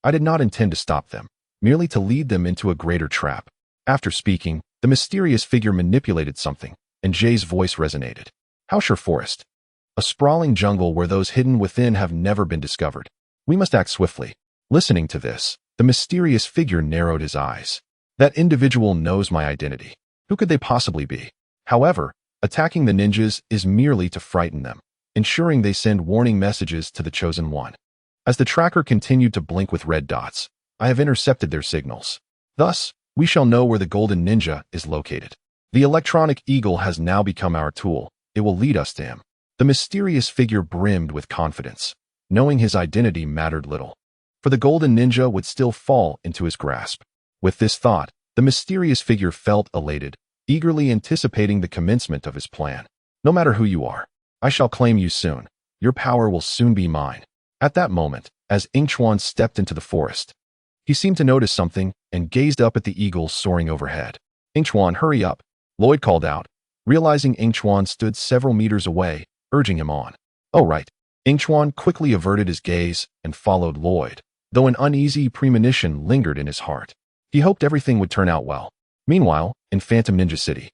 "I did not intend to stop them, merely to lead them into a greater trap." After speaking, the mysterious figure manipulated something, and Jay's voice resonated. "Hausher Forest. A sprawling jungle where those hidden within have never been discovered. We must act swiftly." Listening to this, the mysterious figure narrowed his eyes. "That individual knows my identity. Who could they possibly be? However, attacking the ninjas is merely to frighten them, ensuring they send warning messages to the Chosen One." As the tracker continued to blink with red dots, "I have intercepted their signals. Thus, we shall know where the Golden Ninja is located. The electronic eagle has now become our tool. It will lead us to him." The mysterious figure brimmed with confidence, knowing his identity mattered little, for the Golden Ninja would still fall into his grasp. With this thought, the mysterious figure felt elated, eagerly anticipating the commencement of his plan. "No matter who you are, I shall claim you soon. Your power will soon be mine." At that moment, as Yingchuan stepped into the forest, he seemed to notice something and gazed up at the eagle soaring overhead. "Yingchuan, hurry up," Lloyd called out, realizing Yingchuan stood several meters away, urging him on. "Oh, right." Yingchuan quickly averted his gaze and followed Lloyd, though an uneasy premonition lingered in his heart. He hoped everything would turn out well. Meanwhile, in Phantom Ninja City,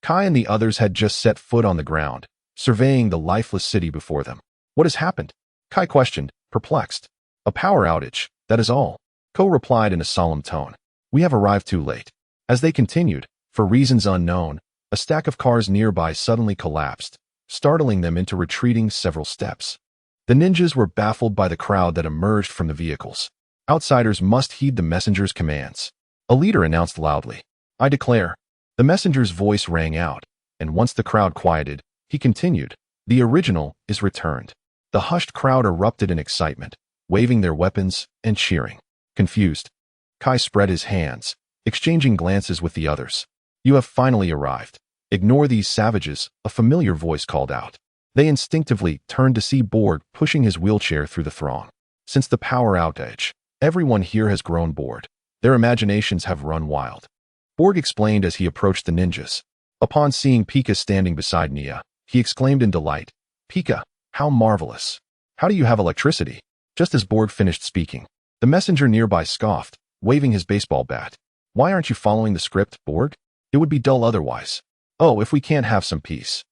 Kai and the others had just set foot on the ground, surveying the lifeless city before them. "What has happened?" Kai questioned, perplexed. "A power outage, that is all," Ko replied in a solemn tone. "We have arrived too late." As they continued, for reasons unknown, a stack of cars nearby suddenly collapsed, startling them into retreating several steps. The ninjas were baffled by the crowd that emerged from the vehicles. Outsiders must heed the messenger's commands. A leader announced loudly, "I declare." The messenger's voice rang out, and once the crowd quieted, he continued, "The original is returned." The hushed crowd erupted in excitement, waving their weapons and cheering. Confused, Kai spread his hands, exchanging glances with the others. You have finally arrived. Ignore these savages, a familiar voice called out. They instinctively turned to see Borg pushing his wheelchair through the throng. Since the power outage, everyone here has grown bored. Their imaginations have run wild. Borg explained as he approached the ninjas. Upon seeing Pika standing beside Nia, he exclaimed in delight, "Pika, how marvelous! How do you have electricity?" Just as Borg finished speaking, the messenger nearby scoffed, waving his baseball bat. "Why aren't you following the script, Borg? It would be dull otherwise. Oh, if we can't have some peace.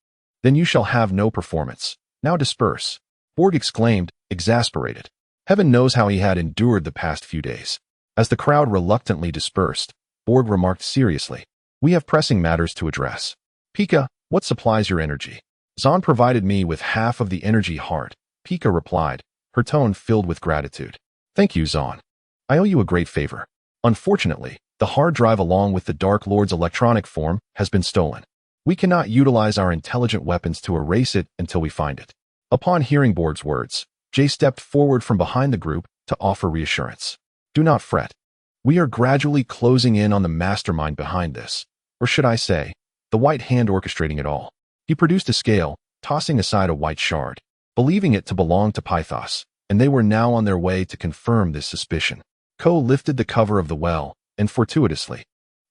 Then you shall have no performance. Now disperse," Borg exclaimed, exasperated. Heaven knows how he had endured the past few days. As the crowd reluctantly dispersed, Borg remarked seriously, "We have pressing matters to address. Pika, what supplies your energy?" "Zahn provided me with half of the energy heart," Pika replied, her tone filled with gratitude. "Thank you, Zahn. I owe you a great favor. Unfortunately, the hard drive along with the Dark Lord's electronic form has been stolen. We cannot utilize our intelligent weapons to erase it until we find it." Upon hearing Borg's words, Jay stepped forward from behind the group to offer reassurance. "Do not fret. We are gradually closing in on the mastermind behind this, or should I say, the white hand orchestrating it all." He produced a scale, tossing aside a white shard, believing it to belong to Pythos, and they were now on their way to confirm this suspicion. Ko lifted the cover of the well, and fortuitously,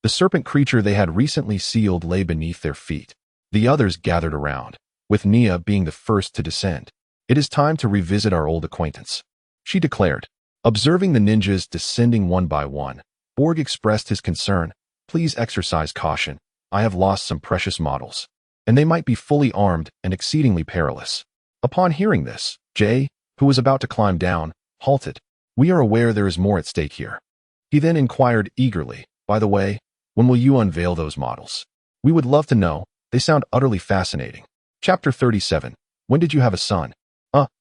the serpent creature they had recently sealed lay beneath their feet. The others gathered around, with Nia being the first to descend. "It is time to revisit our old acquaintance," she declared. Observing the ninjas descending one by one, Borg expressed his concern. "Please exercise caution. I have lost some precious models, and they might be fully armed and exceedingly perilous." Upon hearing this, Jay, who was about to climb down, halted. "We are aware there is more at stake here." He then inquired eagerly, "By the way, when will you unveil those models? We would love to know. They sound utterly fascinating." Chapter 37. When did you have a son?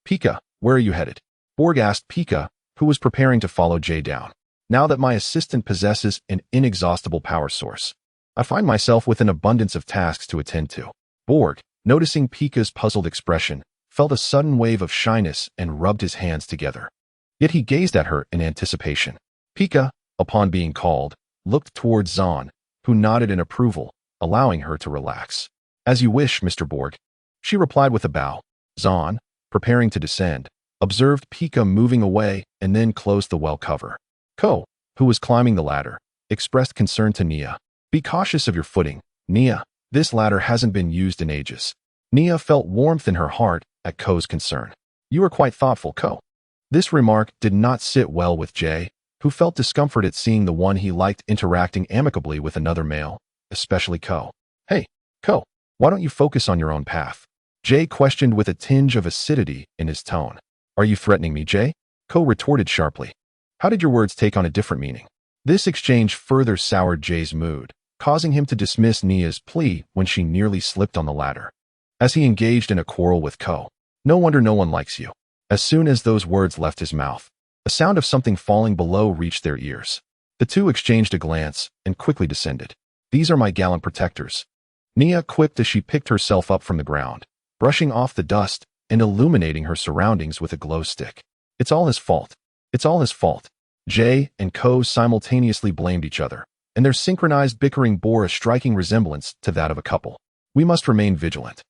Pika, where are you headed?" Borg asked Pika, who was preparing to follow Jay down. "Now that my assistant possesses an inexhaustible power source, I find myself with an abundance of tasks to attend to." Borg, noticing Pika's puzzled expression, felt a sudden wave of shyness and rubbed his hands together. Yet he gazed at her in anticipation. Pika, upon being called, looked towards Zahn, who nodded in approval, allowing her to relax. "As you wish, Mr. Borg," she replied with a bow. Zahn, preparing to descend, observed Pika moving away and then closed the well cover. Ko, who was climbing the ladder, expressed concern to Nia. "Be cautious of your footing, Nia. This ladder hasn't been used in ages." Nia felt warmth in her heart at Ko's concern. "You are quite thoughtful, Ko." This remark did not sit well with Jay, who felt discomfort at seeing the one he liked interacting amicably with another male, especially Ko. "Hey, Ko, why don't you focus on your own path?" Jay questioned with a tinge of acidity in his tone. "Are you threatening me, Jay?" Ko retorted sharply. "How did your words take on a different meaning?" This exchange further soured Jay's mood, causing him to dismiss Nia's plea when she nearly slipped on the ladder. As he engaged in a quarrel with Ko, "No wonder no one likes you." As soon as those words left his mouth, a sound of something falling below reached their ears. The two exchanged a glance and quickly descended. "These are my gallant protectors," Nia quipped as she picked herself up from the ground, brushing off the dust and illuminating her surroundings with a glow stick. "It's all his fault. It's all his fault." Jay and Ko simultaneously blamed each other, and their synchronized bickering bore a striking resemblance to that of a couple. "We must remain vigilant.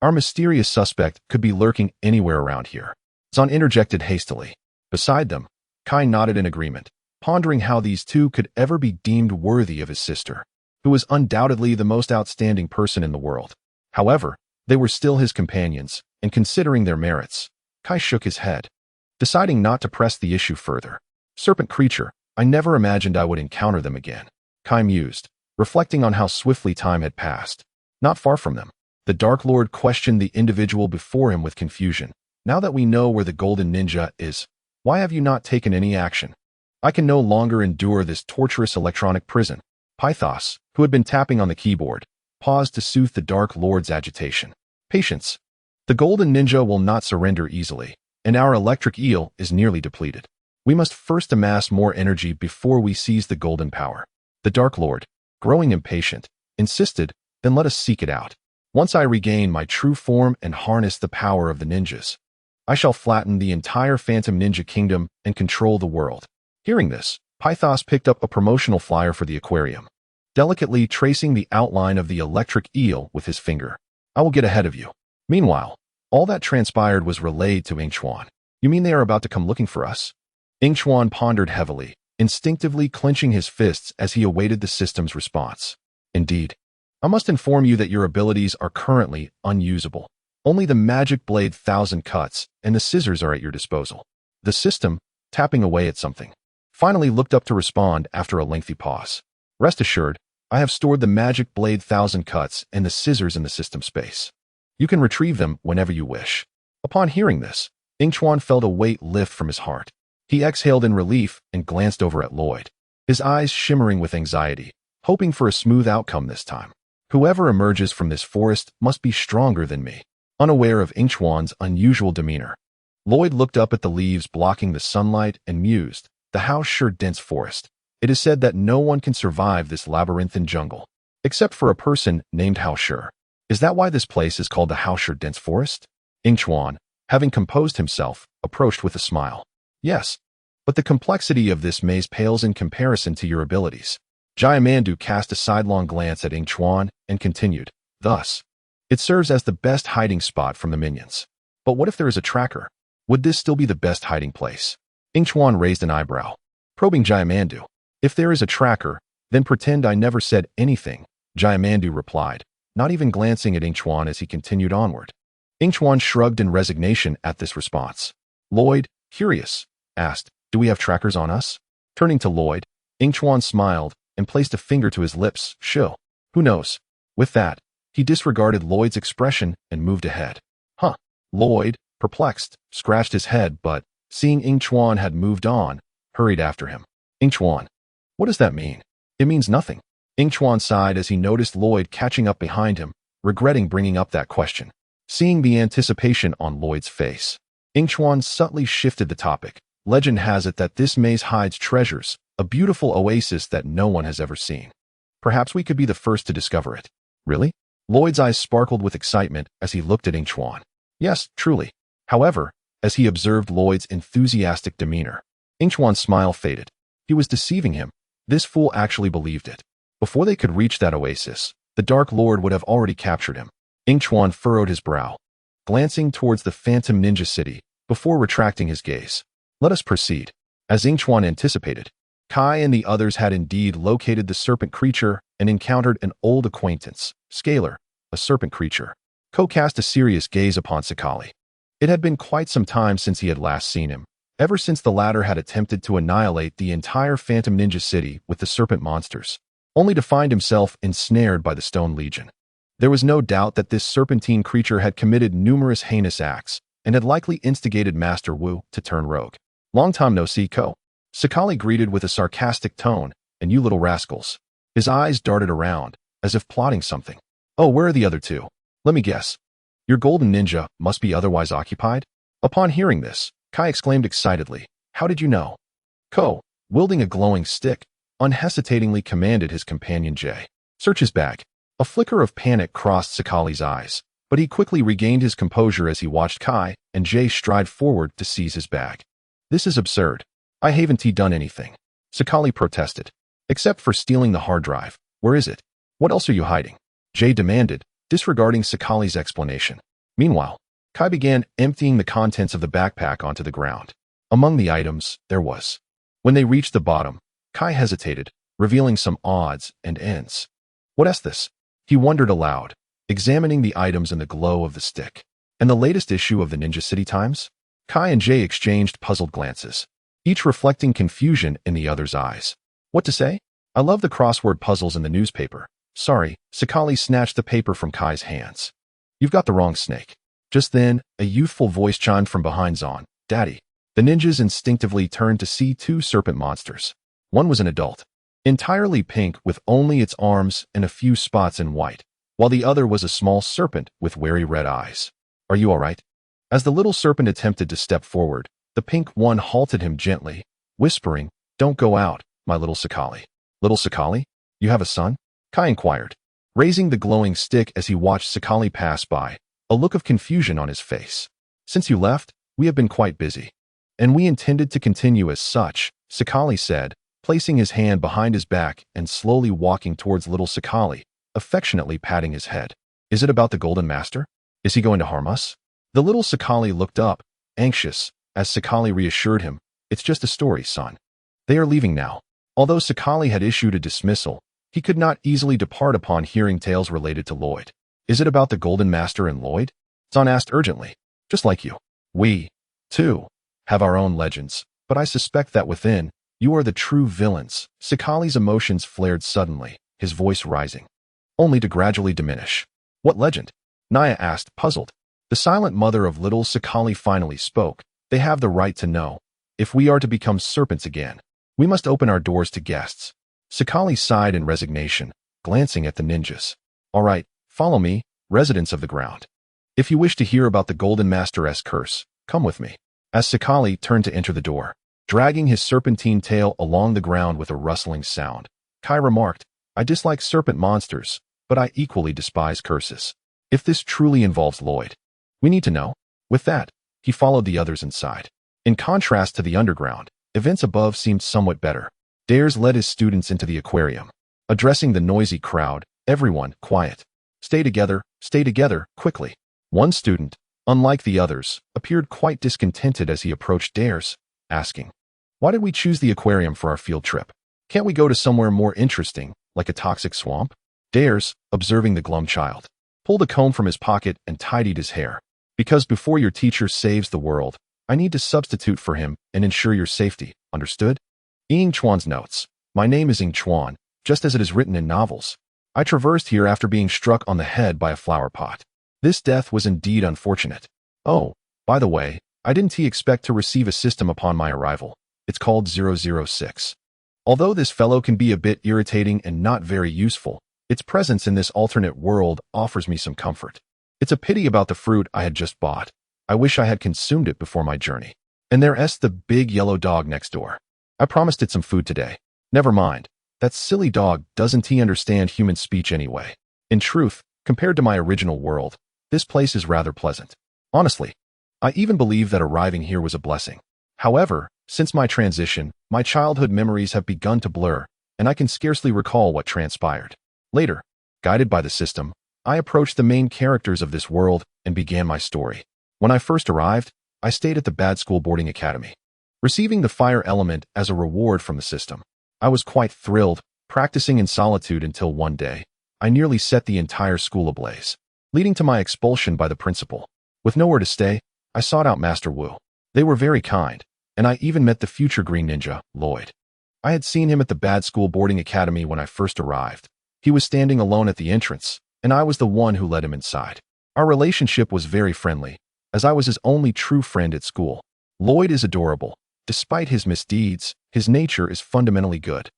Our mysterious suspect could be lurking anywhere around here." Zahn interjected hastily. Beside them, Kai nodded in agreement, pondering how these two could ever be deemed worthy of his sister, who was undoubtedly the most outstanding person in the world. However, they were still his companions, and considering their merits, Kai shook his head, deciding not to press the issue further. "Serpent creature, I never imagined I would encounter them again," Kai mused, reflecting on how swiftly time had passed. Not far from them, the Dark Lord questioned the individual before him with confusion. "Now that we know where the Golden Ninja is, why have you not taken any action? I can no longer endure this torturous electronic prison." Pythos, who had been tapping on the keyboard, paused to soothe the Dark Lord's agitation. "Patience. The Golden Ninja will not surrender easily, and our electric eel is nearly depleted. We must first amass more energy before we seize the golden power." The Dark Lord, growing impatient, insisted, "Then let us seek it out. Once I regain my true form and harness the power of the ninjas, I shall flatten the entire Phantom Ninja Kingdom and control the world." Hearing this, Pythos picked up a promotional flyer for the aquarium, delicately tracing the outline of the electric eel with his finger. I will get ahead of you. Meanwhile, all that transpired was relayed to Yingchuan. You mean they are about to come looking for us? Yingchuan pondered heavily, instinctively clenching his fists as he awaited the system's response. Indeed. I must inform you that your abilities are currently unusable. Only the magic blade 1,000 cuts and the scissors are at your disposal. The system, tapping away at something, finally looked up to respond after a lengthy pause. Rest assured, I have stored the magic blade 1,000 cuts and the scissors in the system space. You can retrieve them whenever you wish. Upon hearing this, Yingchuan felt a weight lift from his heart. He exhaled in relief and glanced over at Lloyd, his eyes shimmering with anxiety, hoping for a smooth outcome this time. Whoever emerges from this forest must be stronger than me. Unaware of Yingchuan's unusual demeanor, Lloyd looked up at the leaves blocking the sunlight and mused, the house sure dense forest. It is said that no one can survive this labyrinthine jungle, except for a person named Haoshur. Is that why this place is called the Haoshur Dense Forest? Yingchuan, having composed himself, approached with a smile. Yes, but the complexity of this maze pales in comparison to your abilities. Jiamandu cast a sidelong glance at Yingchuan and continued, thus, it serves as the best hiding spot from the minions. But what if there is a tracker? Would this still be the best hiding place? Yingchuan raised an eyebrow, probing Jiamandu. If there is a tracker, then pretend I never said anything, Jiamandu replied, not even glancing at Yingchuan as he continued onward. Yingchuan shrugged in resignation at this response. Lloyd, curious, asked, do we have trackers on us? Turning to Lloyd, Yingchuan smiled and placed a finger to his lips. Shill. Who knows? With that, he disregarded Lloyd's expression and moved ahead. Huh. Lloyd, perplexed, scratched his head but, seeing Yingchuan had moved on, hurried after him. Yingchuan. What does that mean? It means nothing. Yingchuan sighed as he noticed Lloyd catching up behind him, regretting bringing up that question. Seeing the anticipation on Lloyd's face, Yingchuan subtly shifted the topic. Legend has it that this maze hides treasures, a beautiful oasis that no one has ever seen. Perhaps we could be the first to discover it. Really? Lloyd's eyes sparkled with excitement as he looked at Yingchuan. Yes, truly. However, as he observed Lloyd's enthusiastic demeanor, Yingchuan's smile faded. He was deceiving him. This fool actually believed it. Before they could reach that oasis, the Dark Lord would have already captured him. Yingchuan furrowed his brow, glancing towards the Phantom Ninja City, before retracting his gaze. Let us proceed. As Yingchuan anticipated, Kai and the others had indeed located the serpent creature and encountered an old acquaintance, Scalar, a serpent creature. Ko cast a serious gaze upon Sakali. It had been quite some time since he had last seen him, ever since the latter had attempted to annihilate the entire Phantom Ninja City with the serpent monsters, only to find himself ensnared by the Stone Legion. There was no doubt that this serpentine creature had committed numerous heinous acts and had likely instigated Master Wu to turn rogue. Long time no see, Ko. Sakali greeted with a sarcastic tone, and you little rascals. His eyes darted around, as if plotting something. Oh, where are the other two? Let me guess. Your golden ninja must be otherwise occupied? Upon hearing this, Kai exclaimed excitedly, how did you know? Ko, wielding a glowing stick, unhesitatingly commanded his companion Jay. Search his bag. A flicker of panic crossed Sakali's eyes, but he quickly regained his composure as he watched Kai and Jay stride forward to seize his bag. This is absurd. I haven't done anything. Sakali protested. Except for stealing the hard drive. Where is it? What else are you hiding? Jay demanded, disregarding Sakali's explanation. Meanwhile, Kai began emptying the contents of the backpack onto the ground. Among the items, there was. When they reached the bottom, Kai hesitated, revealing some odds and ends. What is this? He wondered aloud, examining the items in the glow of the stick. And the latest issue of the Ninja City Times? Kai and Jay exchanged puzzled glances, each reflecting confusion in the other's eyes. What to say? I love the crossword puzzles in the newspaper. Sorry, Sakali snatched the paper from Kai's hands. You've got the wrong snake. Just then, a youthful voice chimed from behind Zon. Daddy. The ninjas instinctively turned to see two serpent monsters. One was an adult, entirely pink with only its arms and a few spots in white, while the other was a small serpent with wary red eyes. Are you all right? As the little serpent attempted to step forward, the pink one halted him gently, whispering, Don't go out, my little Sakali. Little Sakali? You have a son? Kai inquired, raising the glowing stick as he watched Sakali pass by, a look of confusion on his face. Since you left, we have been quite busy. And we intended to continue as such, Sakali said, placing his hand behind his back and slowly walking towards little Sakali, affectionately patting his head. Is it about the Golden Master? Is he going to harm us? The little Sakali looked up, anxious, as Sakali reassured him, it's just a story, son. They are leaving now. Although Sakali had issued a dismissal, he could not easily depart upon hearing tales related to Lloyd. Is it about the Golden Master and Lloyd? Son asked urgently. Just like you. We, too, have our own legends, but I suspect that within, you are the true villains. Sakali's emotions flared suddenly, his voice rising, only to gradually diminish. What legend? Naya asked, puzzled. The silent mother of little Sakali finally spoke. They have the right to know. If we are to become serpents again, we must open our doors to guests. Sakali sighed in resignation, glancing at the ninjas. All right, follow me, residents of the ground. If you wish to hear about the Golden Master's curse, come with me. As Sakali turned to enter the door, dragging his serpentine tail along the ground with a rustling sound, Kai remarked, I dislike serpent monsters, but I equally despise curses. If this truly involves Lloyd, we need to know. With that, he followed the others inside. In contrast to the underground, events above seemed somewhat better. Dares led his students into the aquarium. Addressing the noisy crowd, everyone, quiet. Stay together, quickly. One student, unlike the others, appeared quite discontented as he approached Dares, asking, why did we choose the aquarium for our field trip? Can't we go to somewhere more interesting, like a toxic swamp? Dares, observing the glum child, pulled a comb from his pocket and tidied his hair. Because before your teacher saves the world, I need to substitute for him and ensure your safety, understood? Yingchuan's notes. My name is Yingchuan, just as it is written in novels. I traversed here after being struck on the head by a flower pot. This death was indeed unfortunate. Oh, by the way, I didn't expect to receive a system upon my arrival. It's called 006. Although this fellow can be a bit irritating and not very useful, its presence in this alternate world offers me some comfort. It's a pity about the fruit I had just bought. I wish I had consumed it before my journey. And there's the big yellow dog next door. I promised it some food today. Never mind. That silly dog doesn't understand human speech anyway. In truth, compared to my original world, this place is rather pleasant. Honestly, I even believe that arriving here was a blessing. However, since my transition, my childhood memories have begun to blur, and I can scarcely recall what transpired. Later, guided by the system, I approached the main characters of this world and began my story. When I first arrived, I stayed at the Bad School Boarding Academy, receiving the fire element as a reward from the system. I was quite thrilled, practicing in solitude until one day, I nearly set the entire school ablaze, leading to my expulsion by the principal. With nowhere to stay, I sought out Master Wu. They were very kind, and I even met the future Green Ninja, Lloyd. I had seen him at the Bad School Boarding Academy when I first arrived. He was standing alone at the entrance, and I was the one who led him inside. Our relationship was very friendly, as I was his only true friend at school. Lloyd is adorable. Despite his misdeeds, his nature is fundamentally good.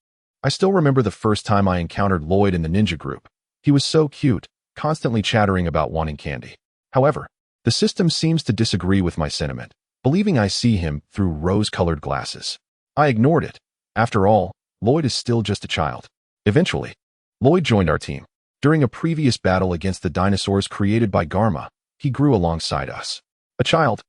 I still remember the first time I encountered Lloyd in the ninja group. He was so cute, constantly chattering about wanting candy. However, the system seems to disagree with my sentiment, believing I see him through rose-colored glasses. I ignored it. After all, Lloyd is still just a child. Eventually, Lloyd joined our team. During a previous battle against the dinosaurs created by Garma, he grew alongside us. A child?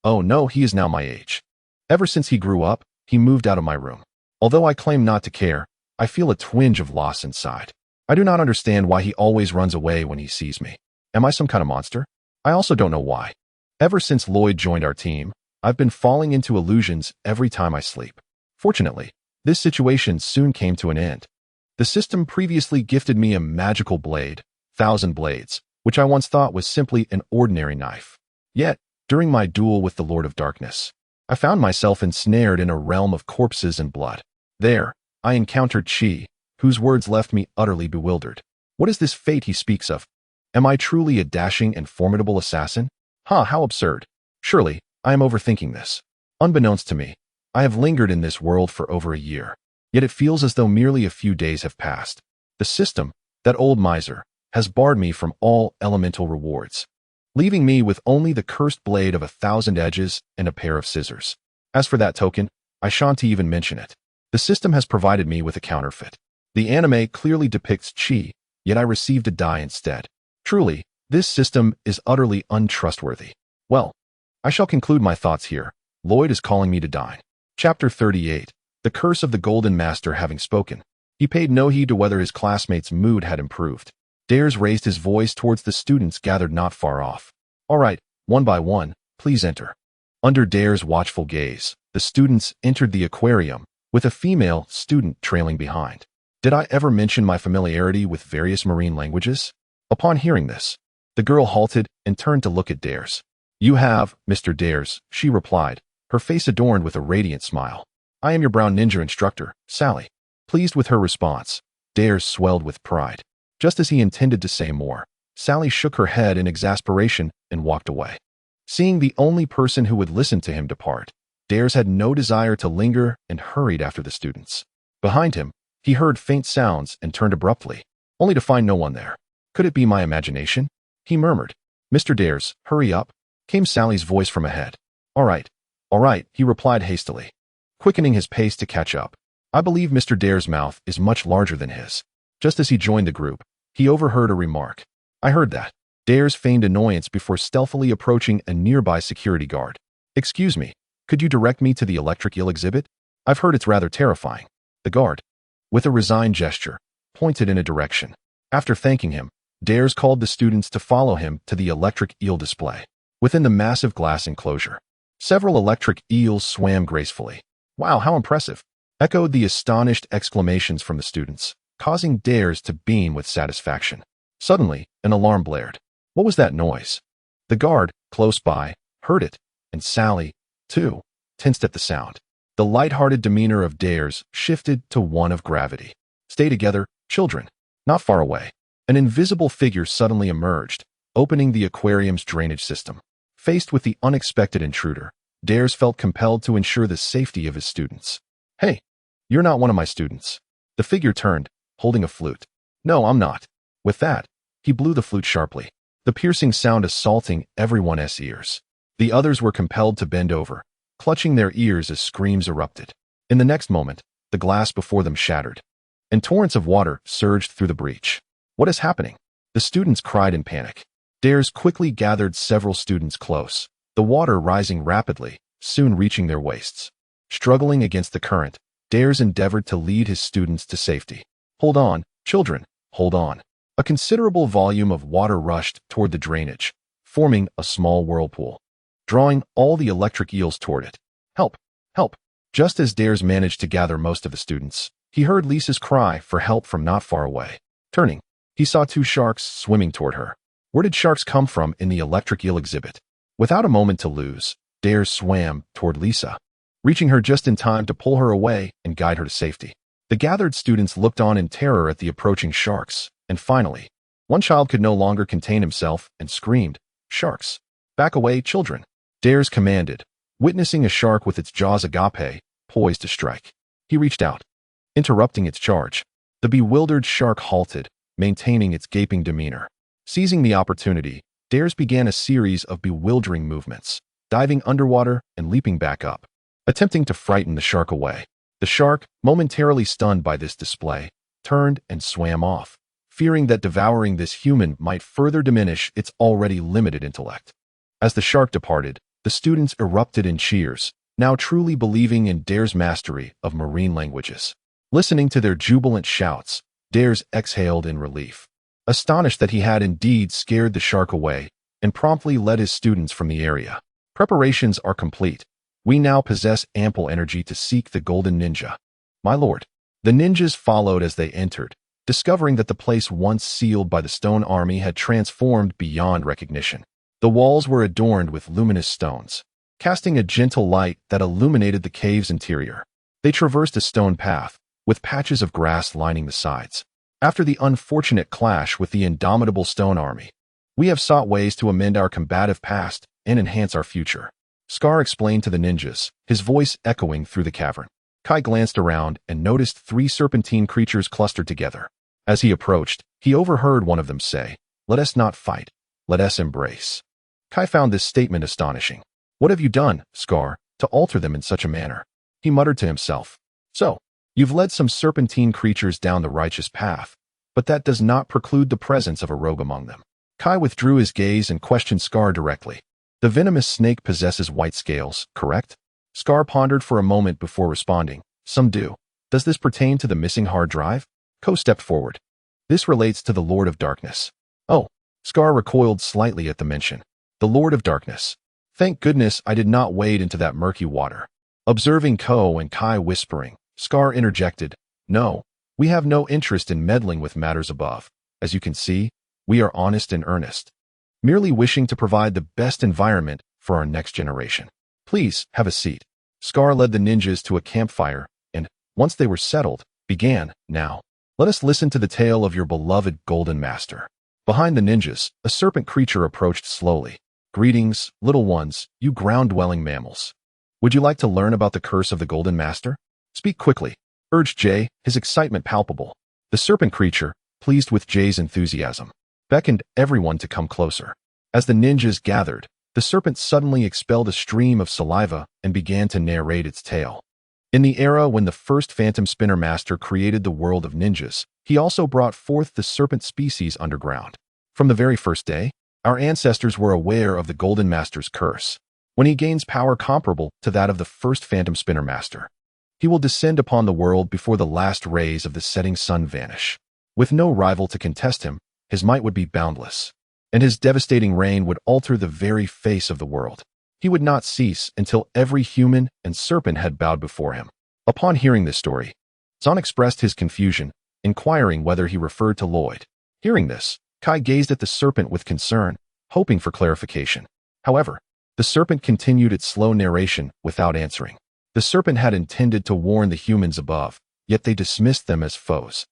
Oh no, he is now my age. Ever since he grew up, he moved out of my room. Although I claim not to care, I feel a twinge of loss inside. I do not understand why he always runs away when he sees me. Am I some kind of monster? I also don't know why. Ever since Lloyd joined our team, I've been falling into illusions every time I sleep. Fortunately, this situation soon came to an end. The system previously gifted me a magical blade, 1,000 blades, which I once thought was simply an ordinary knife. Yet, during my duel with the Lord of Darkness, I found myself ensnared in a realm of corpses and blood. There, I encountered Chi, whose words left me utterly bewildered. What is this fate he speaks of? Am I truly a dashing and formidable assassin? How absurd. Surely, I am overthinking this. Unbeknownst to me, I have lingered in this world for over a year. Yet it feels as though merely a few days have passed. The system, that old miser, has barred me from all elemental rewards, leaving me with only the cursed blade of 1,000 edges and a pair of scissors. As for that token, I shan't even mention it. The system has provided me with a counterfeit. The anime clearly depicts Chi, yet I received a die instead. Truly, this system is utterly untrustworthy. Well, I shall conclude my thoughts here. Lloyd is calling me to dine. Chapter 38. the curse of the Golden Master having spoken. He paid no heed to whether his classmates' mood had improved. Dares raised his voice towards the students gathered not far off. All right, one by one, please enter. Under Dare's watchful gaze, the students entered the aquarium, with a female student trailing behind. Did I ever mention my familiarity with various marine languages? Upon hearing this, the girl halted and turned to look at Dares. You have, Mr. Dares, she replied, her face adorned with a radiant smile. I am your brown ninja instructor, Sally. Pleased with her response, Dares swelled with pride. Just as he intended to say more, Sally shook her head in exasperation and walked away. Seeing the only person who would listen to him depart, Dares had no desire to linger and hurried after the students. Behind him, he heard faint sounds and turned abruptly, only to find no one there. Could it be my imagination? He murmured. Mr. Dares, hurry up, came Sally's voice from ahead. All right, he replied hastily, quickening his pace to catch up. I believe Mr. Dares' mouth is much larger than his. Just as he joined the group, he overheard a remark. I heard that. Dares feigned annoyance before stealthily approaching a nearby security guard. Excuse me, could you direct me to the electric eel exhibit? I've heard it's rather terrifying. The guard, with a resigned gesture, pointed in a direction. After thanking him, Dares called the students to follow him to the electric eel display. Within the massive glass enclosure, several electric eels swam gracefully. Wow, how impressive! Echoed the astonished exclamations from the students, causing Dares to beam with satisfaction. Suddenly, an alarm blared. What was that noise? The guard, close by, heard it, and Sally, too, tensed at the sound. The light-hearted demeanor of Dares shifted to one of gravity. Stay together, children. Not far away, an invisible figure suddenly emerged, opening the aquarium's drainage system. Faced with the unexpected intruder, Dares felt compelled to ensure the safety of his students. Hey, you're not one of my students. The figure turned, holding a flute. No, I'm not. With that, he blew the flute sharply, the piercing sound assaulting everyone's ears. The others were compelled to bend over, clutching their ears as screams erupted. In the next moment, the glass before them shattered, and torrents of water surged through the breach. What is happening? The students cried in panic. Dares quickly gathered several students close, the water rising rapidly, soon reaching their waists. Struggling against the current, Dares endeavored to lead his students to safety. Hold on, children, hold on. A considerable volume of water rushed toward the drainage, forming a small whirlpool, drawing all the electric eels toward it. Help! Help! Just as Dares managed to gather most of the students, he heard Lisa's cry for help from not far away. Turning, he saw two sharks swimming toward her. Where did sharks come from in the electric eel exhibit? Without a moment to lose, Dares swam toward Lisa, reaching her just in time to pull her away and guide her to safety. The gathered students looked on in terror at the approaching sharks, and finally, one child could no longer contain himself and screamed, Sharks! Back away, children! Dares commanded, witnessing a shark with its jaws agape, poised to strike. He reached out, interrupting its charge. The bewildered shark halted, maintaining its gaping demeanor. Seizing the opportunity, Dares began a series of bewildering movements, diving underwater and leaping back up, attempting to frighten the shark away. The shark, momentarily stunned by this display, turned and swam off, fearing that devouring this human might further diminish its already limited intellect. As the shark departed, the students erupted in cheers, now truly believing in Dares' mastery of marine languages. Listening to their jubilant shouts, Dares exhaled in relief, astonished that he had indeed scared the shark away, and promptly led his students from the area. Preparations are complete. We now possess ample energy to seek the Golden Ninja. My lord. The ninjas followed as they entered, discovering that the place once sealed by the stone army had transformed beyond recognition. The walls were adorned with luminous stones, casting a gentle light that illuminated the cave's interior. They traversed a stone path, with patches of grass lining the sides. After the unfortunate clash with the indomitable stone army, we have sought ways to amend our combative past and enhance our future. Scar explained to the ninjas, his voice echoing through the cavern. Kai glanced around and noticed 3 serpentine creatures clustered together. As he approached, he overheard one of them say, "Let us not fight, let us embrace." Kai found this statement astonishing. What have you done, Scar, to alter them in such a manner? He muttered to himself. So, you've led some serpentine creatures down the righteous path, but that does not preclude the presence of a rogue among them. Kai withdrew his gaze and questioned Scar directly. The venomous snake possesses white scales, correct? Scar pondered for a moment before responding. Some do. Does this pertain to the missing hard drive? Ko stepped forward. This relates to the Lord of Darkness. Oh, Scar recoiled slightly at the mention. The Lord of Darkness. Thank goodness I did not wade into that murky water. Observing Ko and Kai whispering, Scar interjected, No, we have no interest in meddling with matters above. As you can see, we are honest and earnest, merely wishing to provide the best environment for our next generation. Please, have a seat. Scar led the ninjas to a campfire, and, once they were settled, began, Now, let us listen to the tale of your beloved Golden Master. Behind the ninjas, a serpent creature approached slowly. Greetings, little ones, you ground-dwelling mammals. Would you like to learn about the curse of the Golden Master? Speak quickly, urged Jay, his excitement palpable. The serpent creature, pleased with Jay's enthusiasm, beckoned everyone to come closer. As the ninjas gathered, the serpent suddenly expelled a stream of saliva and began to narrate its tale. In the era when the first Phantom Spinner Master created the world of ninjas, he also brought forth the serpent species underground. From the very first day, our ancestors were aware of the Golden Master's curse. When he gains power comparable to that of the first Phantom Spinner Master, he will descend upon the world before the last rays of the setting sun vanish. With no rival to contest him, his might would be boundless, and his devastating reign would alter the very face of the world. He would not cease until every human and serpent had bowed before him. Upon hearing this story, Zahn expressed his confusion, inquiring whether he referred to Lloyd. Hearing this, Kai gazed at the serpent with concern, hoping for clarification. However, the serpent continued its slow narration without answering. The serpent had intended to warn the humans above, yet they dismissed them as foes,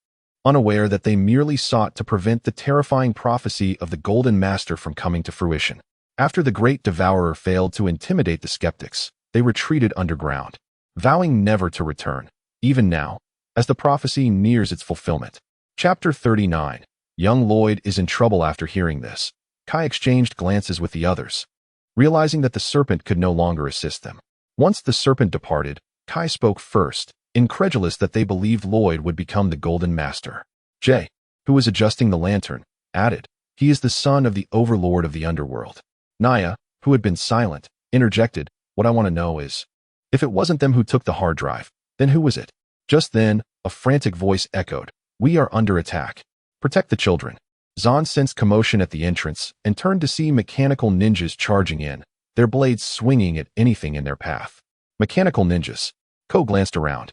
unaware that they merely sought to prevent the terrifying prophecy of the Golden Master from coming to fruition. After the Great Devourer failed to intimidate the skeptics, they retreated underground, vowing never to return, even now, as the prophecy nears its fulfillment. Chapter 39. Young Lloyd is in trouble after hearing this. Kai exchanged glances with the others, realizing that the serpent could no longer assist them. Once the serpent departed, Kai spoke first, incredulous that they believed Lloyd would become the Golden Master. Jay, who was adjusting the lantern, added, He is the son of the overlord of the underworld. Naya, who had been silent, interjected, What I want to know is, if it wasn't them who took the hard drive, then who was it? Just then, a frantic voice echoed, We are under attack. Protect the children. Zahn sensed commotion at the entrance and turned to see mechanical ninjas charging in, their blades swinging at anything in their path. Mechanical ninjas. Ko glanced around,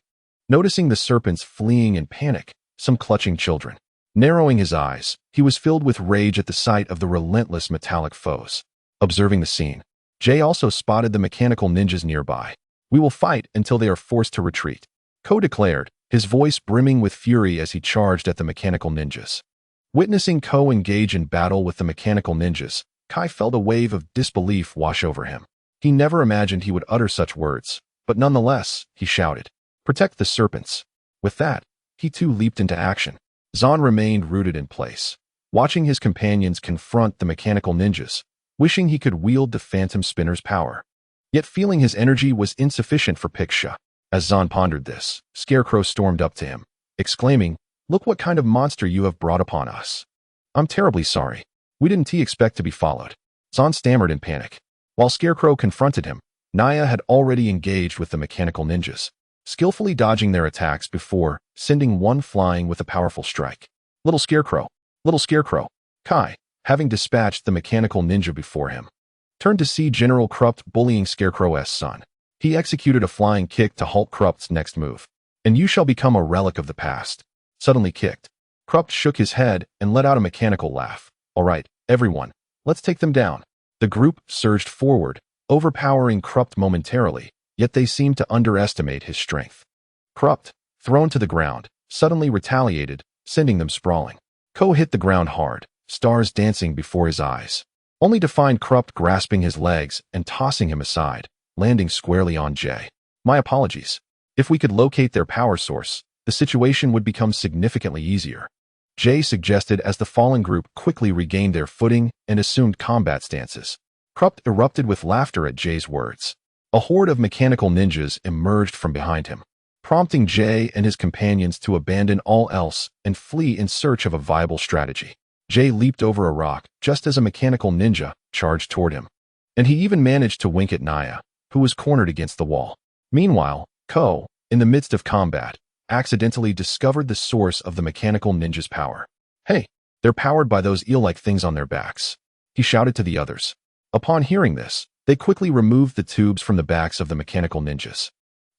noticing the serpents fleeing in panic, some clutching children. Narrowing his eyes, he was filled with rage at the sight of the relentless metallic foes. Observing the scene, Jay also spotted the mechanical ninjas nearby. We will fight until they are forced to retreat, Ko declared, his voice brimming with fury as he charged at the mechanical ninjas. Witnessing Ko engage in battle with the mechanical ninjas, Kai felt a wave of disbelief wash over him. He never imagined he would utter such words, but nonetheless, he shouted, Protect the serpents. With that, he too leaped into action. Zahn remained rooted in place, watching his companions confront the mechanical ninjas, wishing he could wield the Phantom Spinner's power, yet feeling his energy was insufficient for Piksha. As Zahn pondered this, Scarecrow stormed up to him, exclaiming, Look what kind of monster you have brought upon us. I'm terribly sorry. We didn't expect to be followed. Zahn stammered in panic. While Scarecrow confronted him, Naya had already engaged with the mechanical ninjas, skillfully dodging their attacks before sending one flying with a powerful strike. Little Scarecrow, Kai, having dispatched the mechanical ninja before him, turned to see General Krupt bullying Scarecrow's son. He executed a flying kick to halt Krupt's next move. And you shall become a relic of the past. Suddenly kicked. Krupt shook his head and let out a mechanical laugh. All right, everyone, let's take them down. The group surged forward, overpowering Krupt momentarily, yet they seemed to underestimate his strength. Krupt, thrown to the ground, suddenly retaliated, sending them sprawling. Ko hit the ground hard, stars dancing before his eyes, only to find Krupt grasping his legs and tossing him aside, landing squarely on Jay. My apologies. If we could locate their power source, the situation would become significantly easier, Jay suggested as the fallen group quickly regained their footing and assumed combat stances. Krupt erupted with laughter at Jay's words. A horde of mechanical ninjas emerged from behind him, prompting Jay and his companions to abandon all else and flee in search of a viable strategy. Jay leaped over a rock just as a mechanical ninja charged toward him, and he even managed to wink at Naya, who was cornered against the wall. Meanwhile, Ko, in the midst of combat, accidentally discovered the source of the mechanical ninja's power. Hey, they're powered by those eel-like things on their backs, he shouted to the others. Upon hearing this, they quickly removed the tubes from the backs of the mechanical ninjas.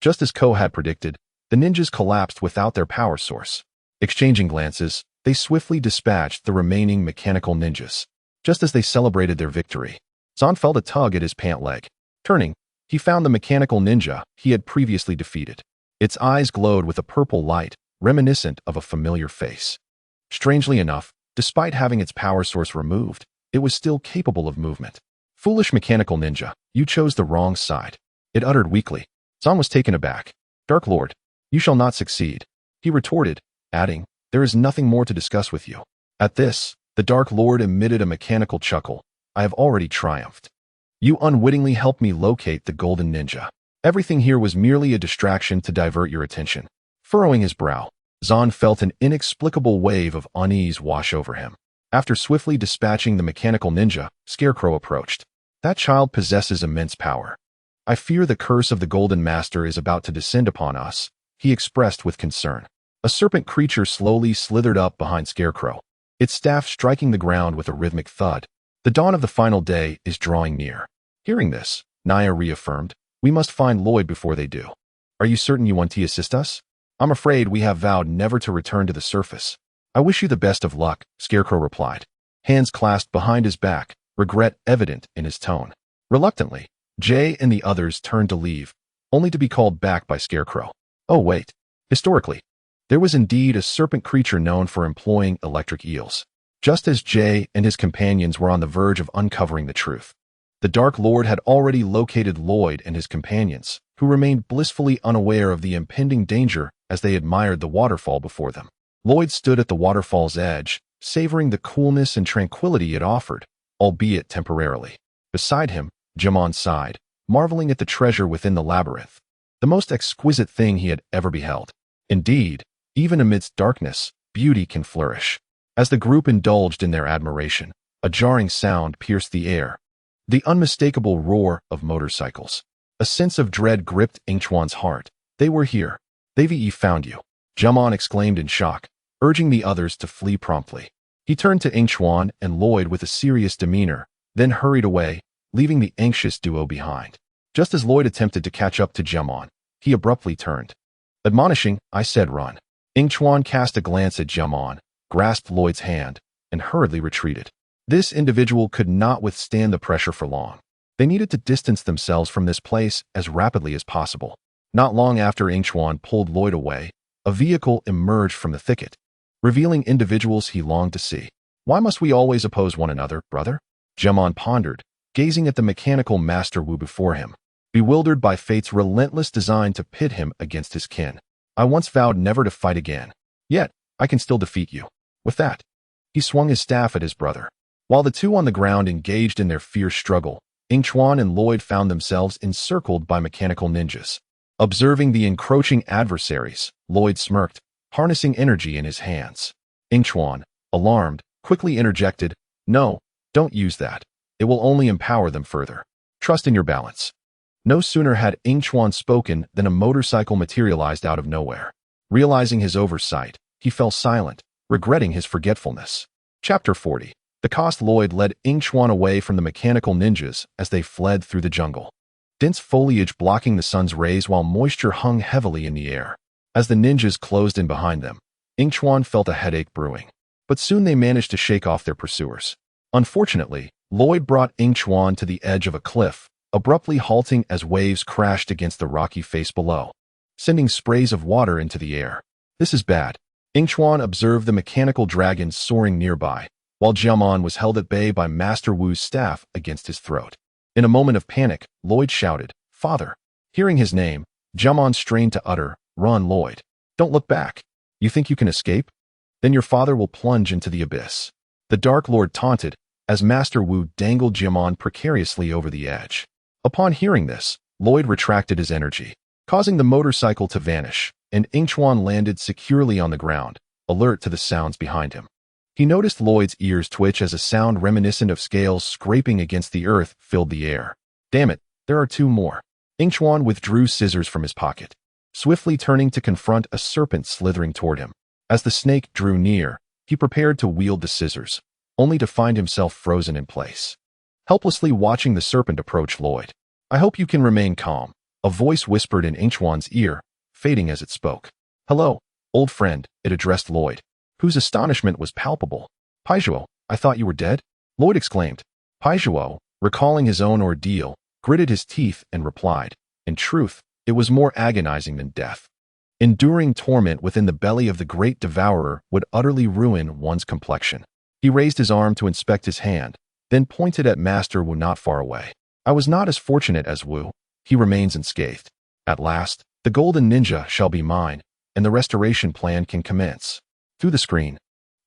Just as Ko had predicted, the ninjas collapsed without their power source. Exchanging glances, they swiftly dispatched the remaining mechanical ninjas. Just as they celebrated their victory, Zan felt a tug at his pant leg. Turning, he found the mechanical ninja he had previously defeated. Its eyes glowed with a purple light, reminiscent of a familiar face. Strangely enough, despite having its power source removed, it was still capable of movement. Foolish mechanical ninja, you chose the wrong side, it uttered weakly. Zan was taken aback. Dark Lord, you shall not succeed, he retorted, adding, there is nothing more to discuss with you. At this, the Dark Lord emitted a mechanical chuckle. I have already triumphed. You unwittingly helped me locate the golden ninja. Everything here was merely a distraction to divert your attention. Furrowing his brow, Zan felt an inexplicable wave of unease wash over him. After swiftly dispatching the mechanical ninja, Scarecrow approached. That child possesses immense power. I fear the curse of the Golden Master is about to descend upon us, he expressed with concern. A serpent creature slowly slithered up behind Scarecrow, its staff striking the ground with a rhythmic thud. The dawn of the final day is drawing near. Hearing this, Naya reaffirmed, we must find Lloyd before they do. Are you certain you want to assist us? I'm afraid we have vowed never to return to the surface. I wish you the best of luck, Scarecrow replied, hands clasped behind his back, regret evident in his tone. Reluctantly, Jay and the others turned to leave, only to be called back by Scarecrow. Oh wait, historically, there was indeed a serpent creature known for employing electric eels. Just as Jay and his companions were on the verge of uncovering the truth, the Dark Lord had already located Lloyd and his companions, who remained blissfully unaware of the impending danger as they admired the waterfall before them. Lloyd stood at the waterfall's edge, savoring the coolness and tranquility it offered, albeit temporarily. Beside him, Jamon sighed, marveling at the treasure within the labyrinth, the most exquisite thing he had ever beheld. Indeed, even amidst darkness, beauty can flourish. As the group indulged in their admiration, a jarring sound pierced the air. The unmistakable roar of motorcycles. A sense of dread gripped Yingchuan's heart. They were here. They've found you, Jamon exclaimed in shock, urging the others to flee promptly. He turned to Yingchuan and Lloyd with a serious demeanor, then hurried away, leaving the anxious duo behind. Just as Lloyd attempted to catch up to Jamon, he abruptly turned. Admonishing, I said run. Yingchuan cast a glance at Jamon, grasped Lloyd's hand, and hurriedly retreated. This individual could not withstand the pressure for long. They needed to distance themselves from this place as rapidly as possible. Not long after Yingchuan pulled Lloyd away, a vehicle emerged from the thicket, revealing individuals he longed to see. Why must we always oppose one another, brother? Jamon pondered, gazing at the mechanical Master Wu before him, bewildered by fate's relentless design to pit him against his kin. I once vowed never to fight again. Yet, I can still defeat you. With that, he swung his staff at his brother. While the two on the ground engaged in their fierce struggle, Yingchuan and Lloyd found themselves encircled by mechanical ninjas. Observing the encroaching adversaries, Lloyd smirked, harnessing energy in his hands. Yingchuan, alarmed, quickly interjected, no, don't use that. It will only empower them further. Trust in your balance. No sooner had Yingchuan spoken than a motorcycle materialized out of nowhere. Realizing his oversight, he fell silent, regretting his forgetfulness. Chapter 40. The cost. Lloyd led Yingchuan away from the mechanical ninjas as they fled through the jungle. Dense foliage blocking the sun's rays while moisture hung heavily in the air. As the ninjas closed in behind them, Yingchuan felt a headache brewing. But soon they managed to shake off their pursuers. Unfortunately, Lloyd brought Yingchuan to the edge of a cliff, abruptly halting as waves crashed against the rocky face below, sending sprays of water into the air. This is bad. Yingchuan observed the mechanical dragon soaring nearby, while Jamon was held at bay by Master Wu's staff against his throat. In a moment of panic, Lloyd shouted, Father. Hearing his name, Jamon strained to utter, Run, Lloyd. Don't look back. You think you can escape? Then your father will plunge into the abyss. The Dark Lord taunted, as Master Wu dangled Jamon precariously over the edge. Upon hearing this, Lloyd retracted his energy, causing the motorcycle to vanish, and Yingchuan landed securely on the ground, alert to the sounds behind him. He noticed Lloyd's ears twitch as a sound reminiscent of scales scraping against the earth filled the air. Damn it, there are two more. Yingchuan withdrew scissors from his pocket. swiftly turning to confront a serpent slithering toward him. As the snake drew near, he prepared to wield the scissors, only to find himself frozen in place. Helplessly watching the serpent approach Lloyd. "I hope you can remain calm," a voice whispered in Yingchuan's ear, fading as it spoke. "Hello, old friend," it addressed Lloyd, whose astonishment was palpable. "Paijuo, I thought you were dead?" Lloyd exclaimed. Paijuo, recalling his own ordeal, gritted his teeth and replied, "In truth, it was more agonizing than death. Enduring torment within the belly of the great devourer would utterly ruin one's complexion." He raised his arm to inspect his hand, then pointed at Master Wu not far away. "I was not as fortunate as Wu. He remains unscathed. At last, the golden ninja shall be mine, and the restoration plan can commence." Through the screen,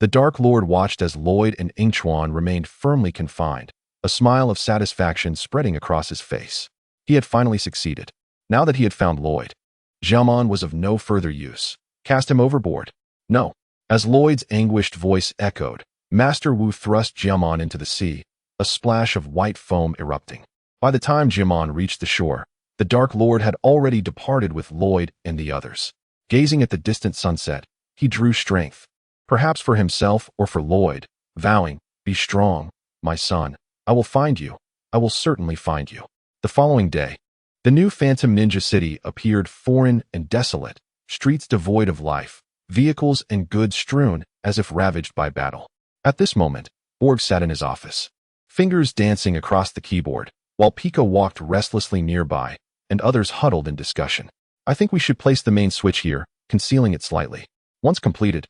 the Dark Lord watched as Lloyd and Yingchuan remained firmly confined, a smile of satisfaction spreading across his face. He had finally succeeded. Now that he had found Lloyd, Xiaomon was of no further use. "Cast him overboard." "No." As Lloyd's anguished voice echoed, Master Wu thrust Xiaomon into the sea, a splash of white foam erupting. By the time Xiaomon reached the shore, the Dark Lord had already departed with Lloyd and the others. Gazing at the distant sunset, he drew strength, perhaps for himself or for Lloyd, vowing, "Be strong, my son. I will find you. I will certainly find you." The following day, the new Phantom Ninja City appeared foreign and desolate, streets devoid of life, vehicles and goods strewn as if ravaged by battle. At this moment, Borg sat in his office, fingers dancing across the keyboard, while Pico walked restlessly nearby, and others huddled in discussion. "I think we should place the main switch here, concealing it slightly." Once completed,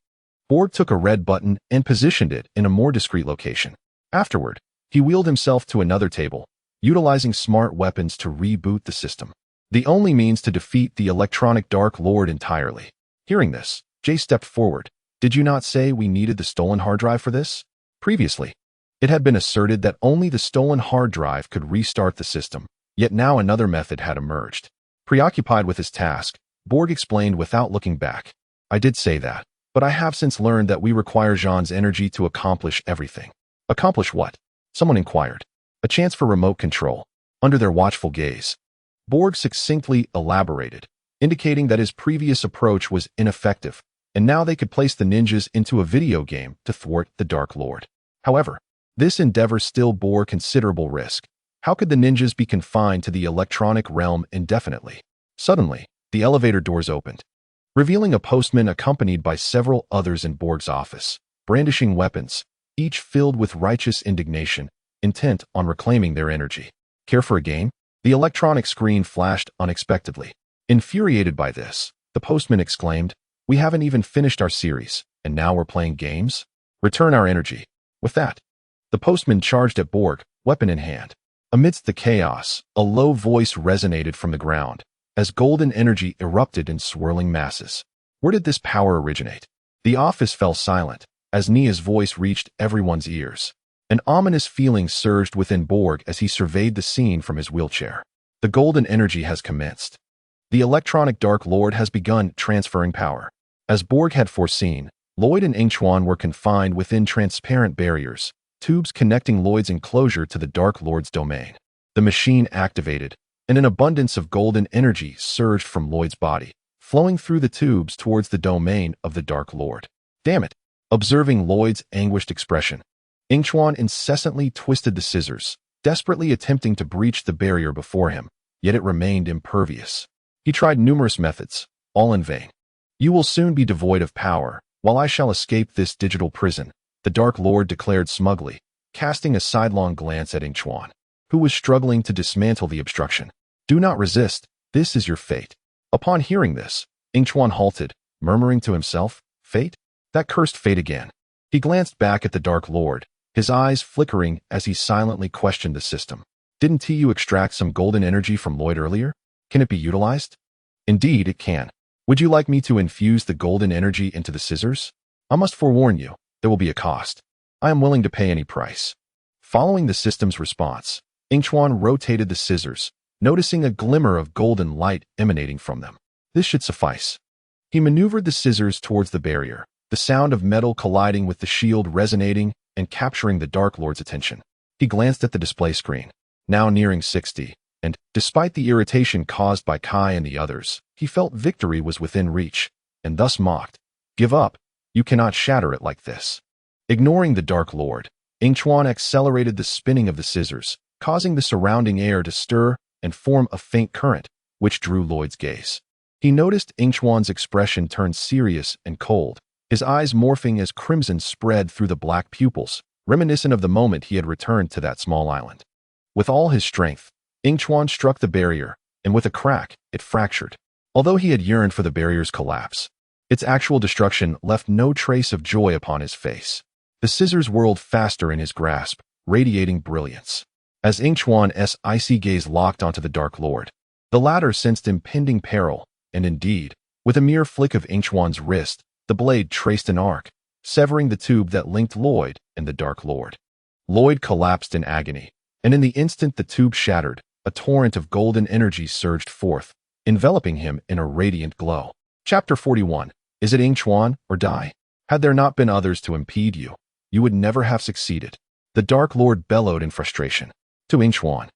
Borg took a red button and positioned it in a more discreet location. Afterward, he wheeled himself to another table, utilizing smart weapons to reboot the system, the only means to defeat the electronic Dark Lord entirely. Hearing this, Jay stepped forward. "Did you not say we needed the stolen hard drive for this?" Previously, it had been asserted that only the stolen hard drive could restart the system, yet now another method had emerged. Preoccupied with his task, Borg explained without looking back. "I did say that, but I have since learned that we require Jean's energy to accomplish everything." "Accomplish what?" someone inquired. "A chance for remote control." Under their watchful gaze, Borg succinctly elaborated, indicating that his previous approach was ineffective, and now they could place the ninjas into a video game to thwart the Dark Lord. However, this endeavor still bore considerable risk. How could the ninjas be confined to the electronic realm indefinitely? Suddenly, the elevator doors opened, revealing a postman accompanied by several others in Borg's office, brandishing weapons, each filled with righteous indignation, intent on reclaiming their energy. "Care for a game?" The electronic screen flashed unexpectedly. Infuriated by this, the postman exclaimed, "We haven't even finished our series, and now we're playing games? Return our energy." With that, the postman charged at Borg, weapon in hand. Amidst the chaos, a low voice resonated from the ground, as golden energy erupted in swirling masses. Where did this power originate? The office fell silent, as Nia's voice reached everyone's ears. An ominous feeling surged within Borg as he surveyed the scene from his wheelchair. The golden energy has commenced. The electronic Dark Lord has begun transferring power. As Borg had foreseen, Lloyd and Yingchuan were confined within transparent barriers, tubes connecting Lloyd's enclosure to the Dark Lord's domain. The machine activated, and an abundance of golden energy surged from Lloyd's body, flowing through the tubes towards the domain of the Dark Lord. "Damn it!" Observing Lloyd's anguished expression, Yingchuan incessantly twisted the scissors, desperately attempting to breach the barrier before him, yet it remained impervious. He tried numerous methods, all in vain. "You will soon be devoid of power, while I shall escape this digital prison," the Dark Lord declared smugly, casting a sidelong glance at Yingchuan, who was struggling to dismantle the obstruction. "Do not resist, this is your fate." Upon hearing this, Yingchuan halted, murmuring to himself, "Fate? That cursed fate again." He glanced back at the Dark Lord, his eyes flickering as he silently questioned the system. "Didn't you extract some golden energy from Lloyd earlier? Can it be utilized?" "Indeed, it can. Would you like me to infuse the golden energy into the scissors?" "I must forewarn you, there will be a cost. I am willing to pay any price." Following the system's response, Yingchuan rotated the scissors, noticing a glimmer of golden light emanating from them. This should suffice. He maneuvered the scissors towards the barrier, the sound of metal colliding with the shield resonating and capturing the Dark Lord's attention. He glanced at the display screen, now nearing 60, and, despite the irritation caused by Kai and the others, he felt victory was within reach, and thus mocked. Give up. You cannot shatter it like this. Ignoring the Dark Lord, Yingchuan accelerated the spinning of the scissors, causing the surrounding air to stir and form a faint current, which drew Lloyd's gaze. He noticed Yingchuan's expression turn serious and cold, his eyes morphing as crimson spread through the black pupils, reminiscent of the moment he had returned to that small island. With all his strength, Yingchuan struck the barrier, and with a crack, it fractured. Although he had yearned for the barrier's collapse, its actual destruction left no trace of joy upon his face. The scissors whirled faster in his grasp, radiating brilliance. As Yingchuan's icy gaze locked onto the Dark Lord, the latter sensed impending peril, and indeed, with a mere flick of Yingchuan's wrist, the blade traced an arc, severing the tube that linked Lloyd and the Dark Lord. Lloyd collapsed in agony, and in the instant the tube shattered, a torrent of golden energy surged forth, enveloping him in a radiant glow. Chapter 41. Is it Yingchuan or die? Had there not been others to impede you, you would never have succeeded. The Dark Lord bellowed in frustration. To Yingchuan,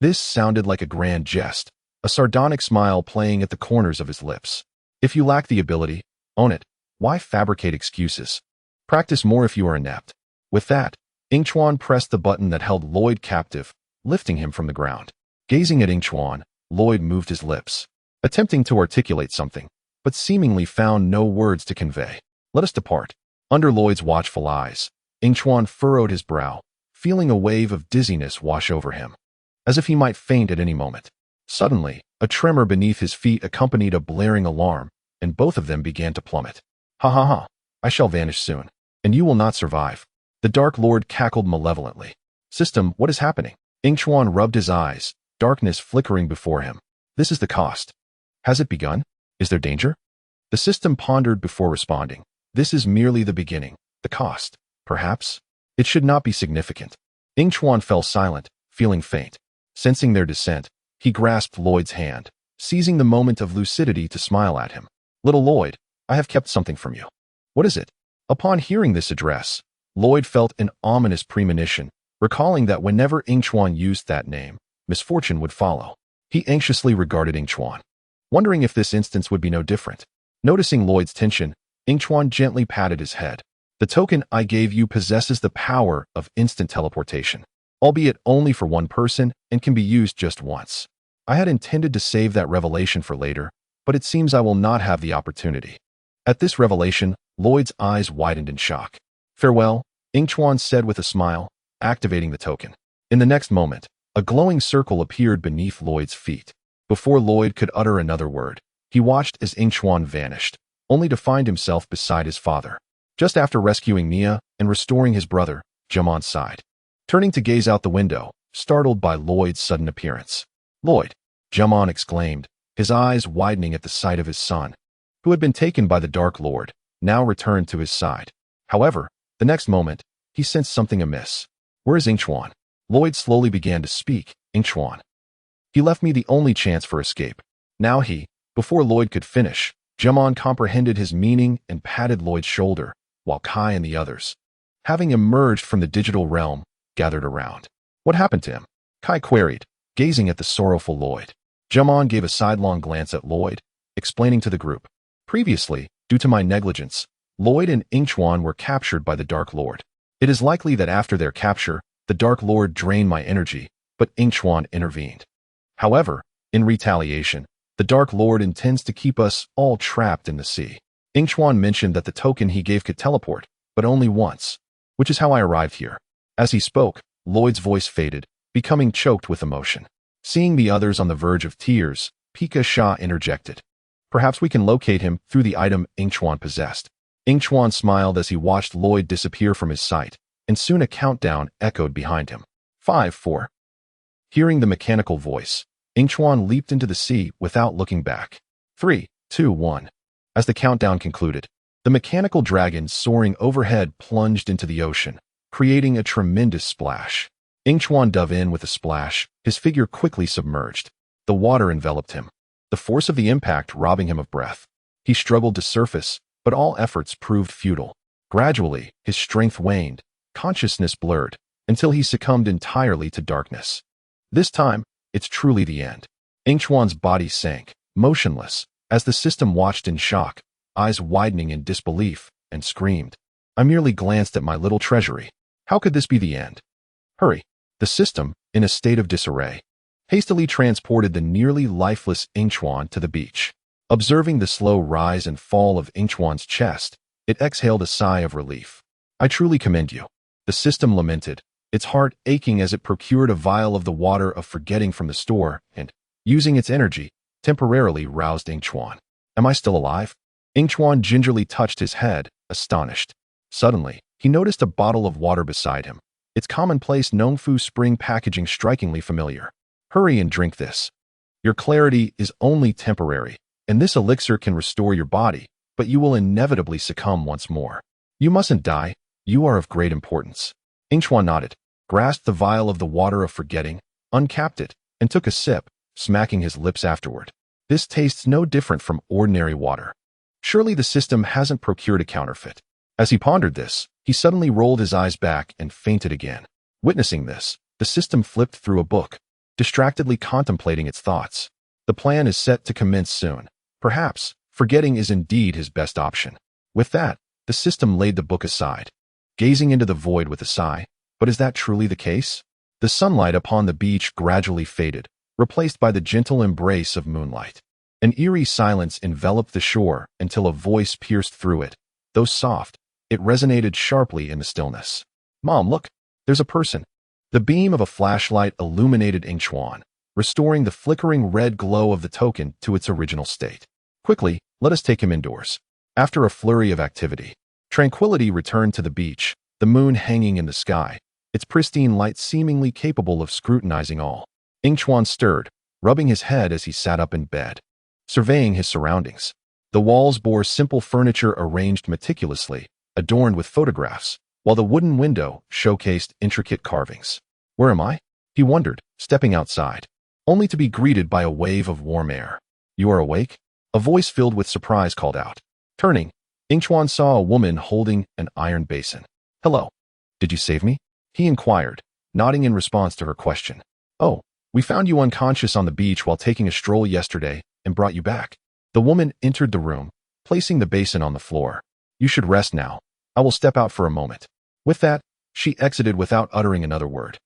this sounded like a grand jest, a sardonic smile playing at the corners of his lips. If you lack the ability, own it. Why fabricate excuses? Practice more if you are inept. With that, Yingchuan pressed the button that held Lloyd captive, lifting him from the ground. Gazing at Yingchuan, Lloyd moved his lips, attempting to articulate something, but seemingly found no words to convey. Let us depart. Under Lloyd's watchful eyes, Yingchuan furrowed his brow, feeling a wave of dizziness wash over him, as if he might faint at any moment. Suddenly, a tremor beneath his feet accompanied a blaring alarm, and both of them began to plummet. Ha ha ha, I shall vanish soon, and you will not survive. The Dark Lord cackled malevolently. System, what is happening? Yingchuan rubbed his eyes, darkness flickering before him. This is the cost. Has it begun? Is there danger? The system pondered before responding. This is merely the beginning. The cost, perhaps? It should not be significant. Yingchuan fell silent, feeling faint. Sensing their descent, he grasped Lloyd's hand, seizing the moment of lucidity to smile at him. Little Lloyd, I have kept something from you. What is it? Upon hearing this address, Lloyd felt an ominous premonition, recalling that whenever Yingchuan used that name, misfortune would follow. He anxiously regarded Yingchuan, wondering if this instance would be no different. Noticing Lloyd's tension, Yingchuan gently patted his head. The token I gave you possesses the power of instant teleportation, albeit only for one person and can be used just once. I had intended to save that revelation for later, but it seems I will not have the opportunity. At this revelation, Lloyd's eyes widened in shock. Farewell, Yingchuan said with a smile, activating the token. In the next moment, a glowing circle appeared beneath Lloyd's feet. Before Lloyd could utter another word, he watched as Yingchuan vanished, only to find himself beside his father, just after rescuing Nia and restoring his brother, Jamon's side. Turning to gaze out the window, startled by Lloyd's sudden appearance. Lloyd, Jamon exclaimed, his eyes widening at the sight of his son, who had been taken by the Dark Lord, now returned to his side. However, the next moment, he sensed something amiss. Where is Yingchuan? Lloyd slowly began to speak. Yingchuan. He left me the only chance for escape. Now before Lloyd could finish, Jamon comprehended his meaning and patted Lloyd's shoulder, while Kai and the others, having emerged from the digital realm, gathered around. What happened to him? Kai queried, gazing at the sorrowful Lloyd. Jamon gave a sidelong glance at Lloyd, explaining to the group. Previously, due to my negligence, Lloyd and Yingchuan were captured by the Dark Lord. It is likely that after their capture, the Dark Lord drained my energy, but Yingchuan intervened. However, in retaliation, the Dark Lord intends to keep us all trapped in the sea. Yingchuan mentioned that the token he gave could teleport, but only once, which is how I arrived here. As he spoke, Lloyd's voice faded, becoming choked with emotion. Seeing the others on the verge of tears, Pika Shah interjected. Perhaps we can locate him through the item Yingchuan possessed. Yingchuan smiled as he watched Lloyd disappear from his sight, and soon a countdown echoed behind him. 5, 4. Hearing the mechanical voice, Yingchuan leaped into the sea without looking back. 3, 2, 1. As the countdown concluded, the mechanical dragon soaring overhead plunged into the ocean, creating a tremendous splash. Yingchuan dove in with a splash, his figure quickly submerged. The water enveloped him, the force of the impact robbing him of breath. He struggled to surface, but all efforts proved futile. Gradually, his strength waned, consciousness blurred, until he succumbed entirely to darkness. This time, It's truly the end. Yingchuan's body sank, motionless, as the system watched in shock, eyes widening in disbelief, and screamed. I merely glanced at my little treasury. How could this be the end? Hurry! The system, in a state of disarray, hastily transported the nearly lifeless Yingchuan to the beach. Observing the slow rise and fall of Yingchuan's chest, it exhaled a sigh of relief. I truly commend you. The system lamented, its heart aching as it procured a vial of the water of forgetting from the store and, using its energy, temporarily roused Yingchuan. Am I still alive? Yingchuan gingerly touched his head, astonished. Suddenly, he noticed a bottle of water beside him, its commonplace Nongfu spring packaging strikingly familiar. Hurry and drink this. Your clarity is only temporary, and this elixir can restore your body, but you will inevitably succumb once more. You mustn't die. You are of great importance. Yingchuan nodded, grasped the vial of the water of forgetting, uncapped it, and took a sip, smacking his lips afterward. This tastes no different from ordinary water. Surely the system hasn't procured a counterfeit. As he pondered this, he suddenly rolled his eyes back and fainted again. Witnessing this, the system flipped through a book, distractedly contemplating its thoughts. The plan is set to commence soon. Perhaps, forgetting is indeed his best option. With that, the system laid the book aside, gazing into the void with a sigh. But is that truly the case? The sunlight upon the beach gradually faded, replaced by the gentle embrace of moonlight. An eerie silence enveloped the shore until a voice pierced through it. Though soft, it resonated sharply in the stillness. Mom, look, there's a person. The beam of a flashlight illuminated Yingchuan, restoring the flickering red glow of the token to its original state. Quickly, let us take him indoors. After a flurry of activity, tranquility returned to the beach, the moon hanging in the sky, its pristine light seemingly capable of scrutinizing all. Yingchuan stirred, rubbing his head as he sat up in bed, surveying his surroundings. The walls bore simple furniture arranged meticulously, adorned with photographs, while the wooden window showcased intricate carvings. Where am I? He wondered, stepping outside, only to be greeted by a wave of warm air. You are awake? A voice filled with surprise called out. Turning, Yingchuan saw a woman holding an iron basin. Hello. Did you save me? He inquired, nodding in response to her question. Oh, we found you unconscious on the beach while taking a stroll yesterday and brought you back. The woman entered the room, placing the basin on the floor. You should rest now. I will step out for a moment. With that, she exited without uttering another word.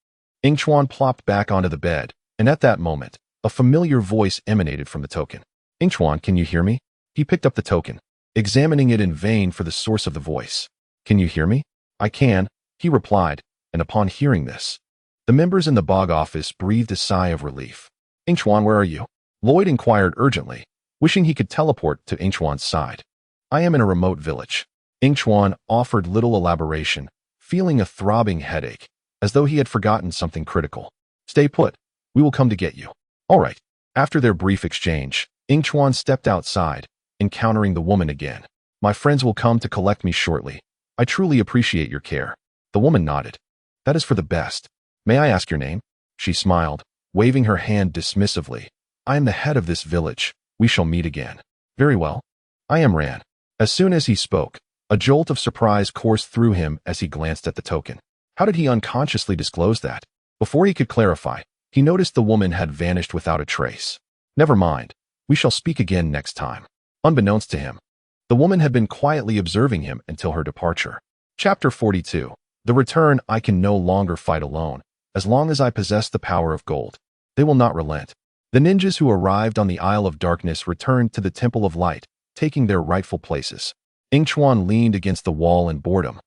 Yingchuan plopped back onto the bed, and at that moment, a familiar voice emanated from the token. Yingchuan, can you hear me? He picked up the token, examining it in vain for the source of the voice. Can you hear me? I can, he replied, and upon hearing this, the members in the bog office breathed a sigh of relief. Yingchuan, where are you? Lloyd inquired urgently, wishing he could teleport to Yingchuan's side. I am in a remote village. Yingchuan offered little elaboration, feeling a throbbing headache, as though he had forgotten something critical. Stay put. We will come to get you. All right. After their brief exchange, Yingchuan stepped outside, encountering the woman again. My friends will come to collect me shortly. I truly appreciate your care. The woman nodded. That is for the best. May I ask your name? She smiled, waving her hand dismissively. I am the head of this village. We shall meet again. Very well. I am Ran. As soon as he spoke, a jolt of surprise coursed through him as he glanced at the token. How did he unconsciously disclose that? Before he could clarify, he noticed the woman had vanished without a trace. Never mind. We shall speak again next time. Unbeknownst to him, the woman had been quietly observing him until her departure. Chapter 42. The return. I can no longer fight alone. As long as I possess the power of gold, they will not relent. The ninjas who arrived on the Isle of Darkness returned to the Temple of Light, taking their rightful places. Yingchuan leaned against the wall in boredom,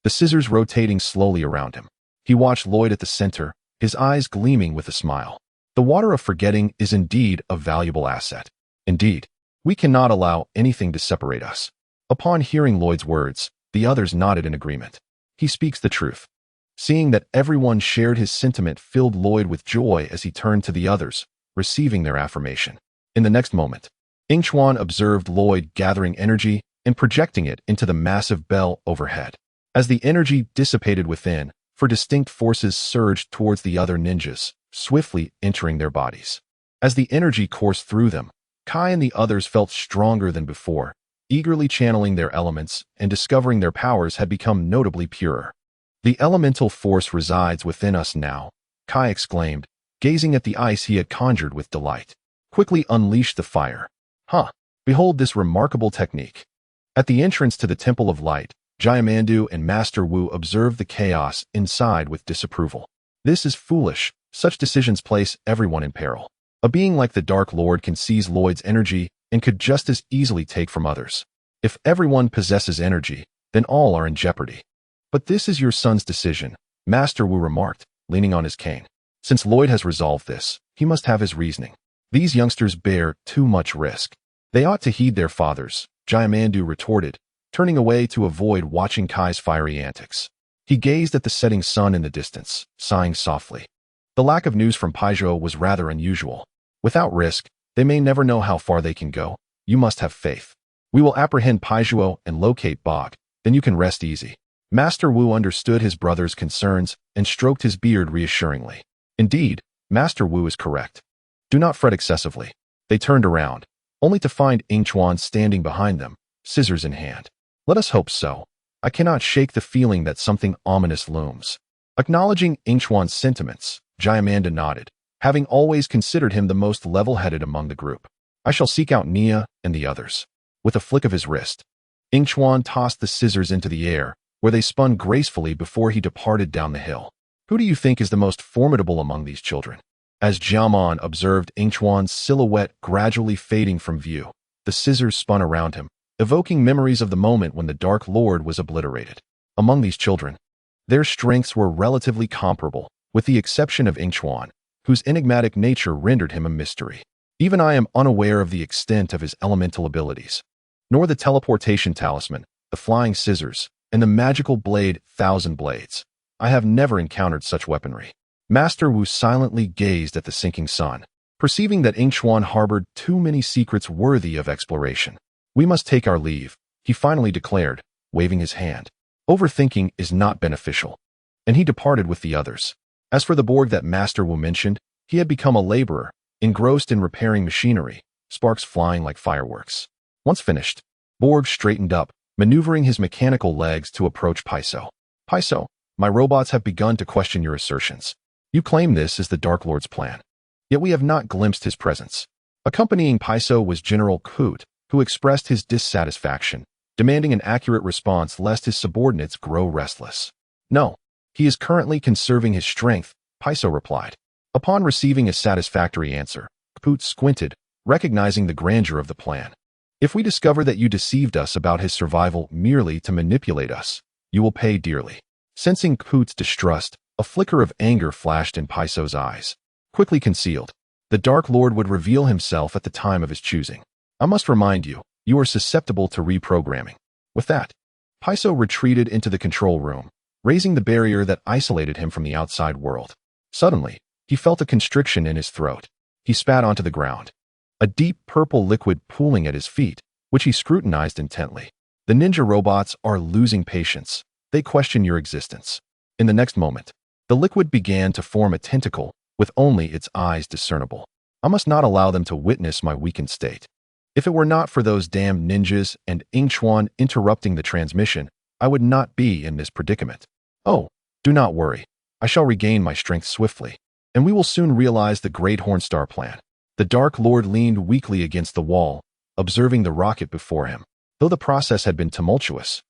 the scissors rotating slowly around him. He watched Lloyd at the center, his eyes gleaming with a smile. The water of forgetting is indeed a valuable asset. Indeed, we cannot allow anything to separate us. Upon hearing Lloyd's words, the others nodded in agreement. He speaks the truth. Seeing that everyone shared his sentiment filled Lloyd with joy as he turned to the others, receiving their affirmation. In the next moment, Yingchuan observed Lloyd gathering energy and projecting it into the massive bell overhead. As the energy dissipated within, four distinct forces surged towards the other ninjas, swiftly entering their bodies. As the energy coursed through them, Kai and the others felt stronger than before, eagerly channeling their elements and discovering their powers had become notably purer. The elemental force resides within us now, Kai exclaimed, gazing at the ice he had conjured with delight. Quickly unleashed the fire. Huh! Behold this remarkable technique. At the entrance to the Temple of Light, Jiamandu and Master Wu observed the chaos inside with disapproval. This is foolish. Such decisions place everyone in peril. A being like the Dark Lord can seize Lloyd's energy and could just as easily take from others. If everyone possesses energy, then all are in jeopardy. But this is your son's decision, Master Wu remarked, leaning on his cane. Since Lloyd has resolved this, he must have his reasoning. These youngsters bear too much risk. They ought to heed their fathers, Jiamandu retorted, turning away to avoid watching Kai's fiery antics. He gazed at the setting sun in the distance, sighing softly. The lack of news from Paizo was rather unusual. Without risk, they may never know how far they can go. You must have faith. We will apprehend Paizo and locate Bog, then you can rest easy. Master Wu understood his brother's concerns and stroked his beard reassuringly. Indeed, Master Wu is correct. Do not fret excessively. They turned around, only to find Yingchuan standing behind them, scissors in hand. Let us hope so. I cannot shake the feeling that something ominous looms. Acknowledging Yingchuan's sentiments, Jiamanda nodded, having always considered him the most level-headed among the group. I shall seek out Nia and the others. With a flick of his wrist, Yingchuan tossed the scissors into the air, where they spun gracefully before he departed down the hill. Who do you think is the most formidable among these children? As Jiaman observed Yingchuan's silhouette gradually fading from view, the scissors spun around him, evoking memories of the moment when the Dark Lord was obliterated. Among these children, their strengths were relatively comparable, with the exception of Yingchuan, whose enigmatic nature rendered him a mystery. Even I am unaware of the extent of his elemental abilities, nor the teleportation talisman, the flying scissors, and the magical blade Thousand Blades. I have never encountered such weaponry. Master Wu silently gazed at the sinking sun, perceiving that Yingchuan harbored too many secrets worthy of exploration. We must take our leave, he finally declared, waving his hand. Overthinking is not beneficial. And he departed with the others. As for the Borg that Master Wu mentioned, he had become a laborer, engrossed in repairing machinery, sparks flying like fireworks. Once finished, Borg straightened up, maneuvering his mechanical legs to approach Paizo. Paizo, my robots have begun to question your assertions. You claim this is the Dark Lord's plan. Yet we have not glimpsed his presence. Accompanying Paizo was General Koot, who expressed his dissatisfaction, demanding an accurate response lest his subordinates grow restless. No, he is currently conserving his strength, Paizo replied. Upon receiving a satisfactory answer, Koot squinted, recognizing the grandeur of the plan. If we discover that you deceived us about his survival merely to manipulate us, you will pay dearly. Sensing Koot's distrust, a flicker of anger flashed in Paizo's eyes. Quickly concealed, the Dark Lord would reveal himself at the time of his choosing. I must remind you, you are susceptible to reprogramming. With that, Paizo retreated into the control room, raising the barrier that isolated him from the outside world. Suddenly, he felt a constriction in his throat. He spat onto the ground, a deep purple liquid pooling at his feet, which he scrutinized intently. The ninja robots are losing patience. They question your existence. In the next moment, the liquid began to form a tentacle, with only its eyes discernible. I must not allow them to witness my weakened state. If it were not for those damned ninjas and Yingchuan interrupting the transmission, I would not be in this predicament. Oh, do not worry. I shall regain my strength swiftly, and we will soon realize the Great Hornstar plan. The Dark Lord leaned weakly against the wall, observing the rocket before him. Though the process had been tumultuous,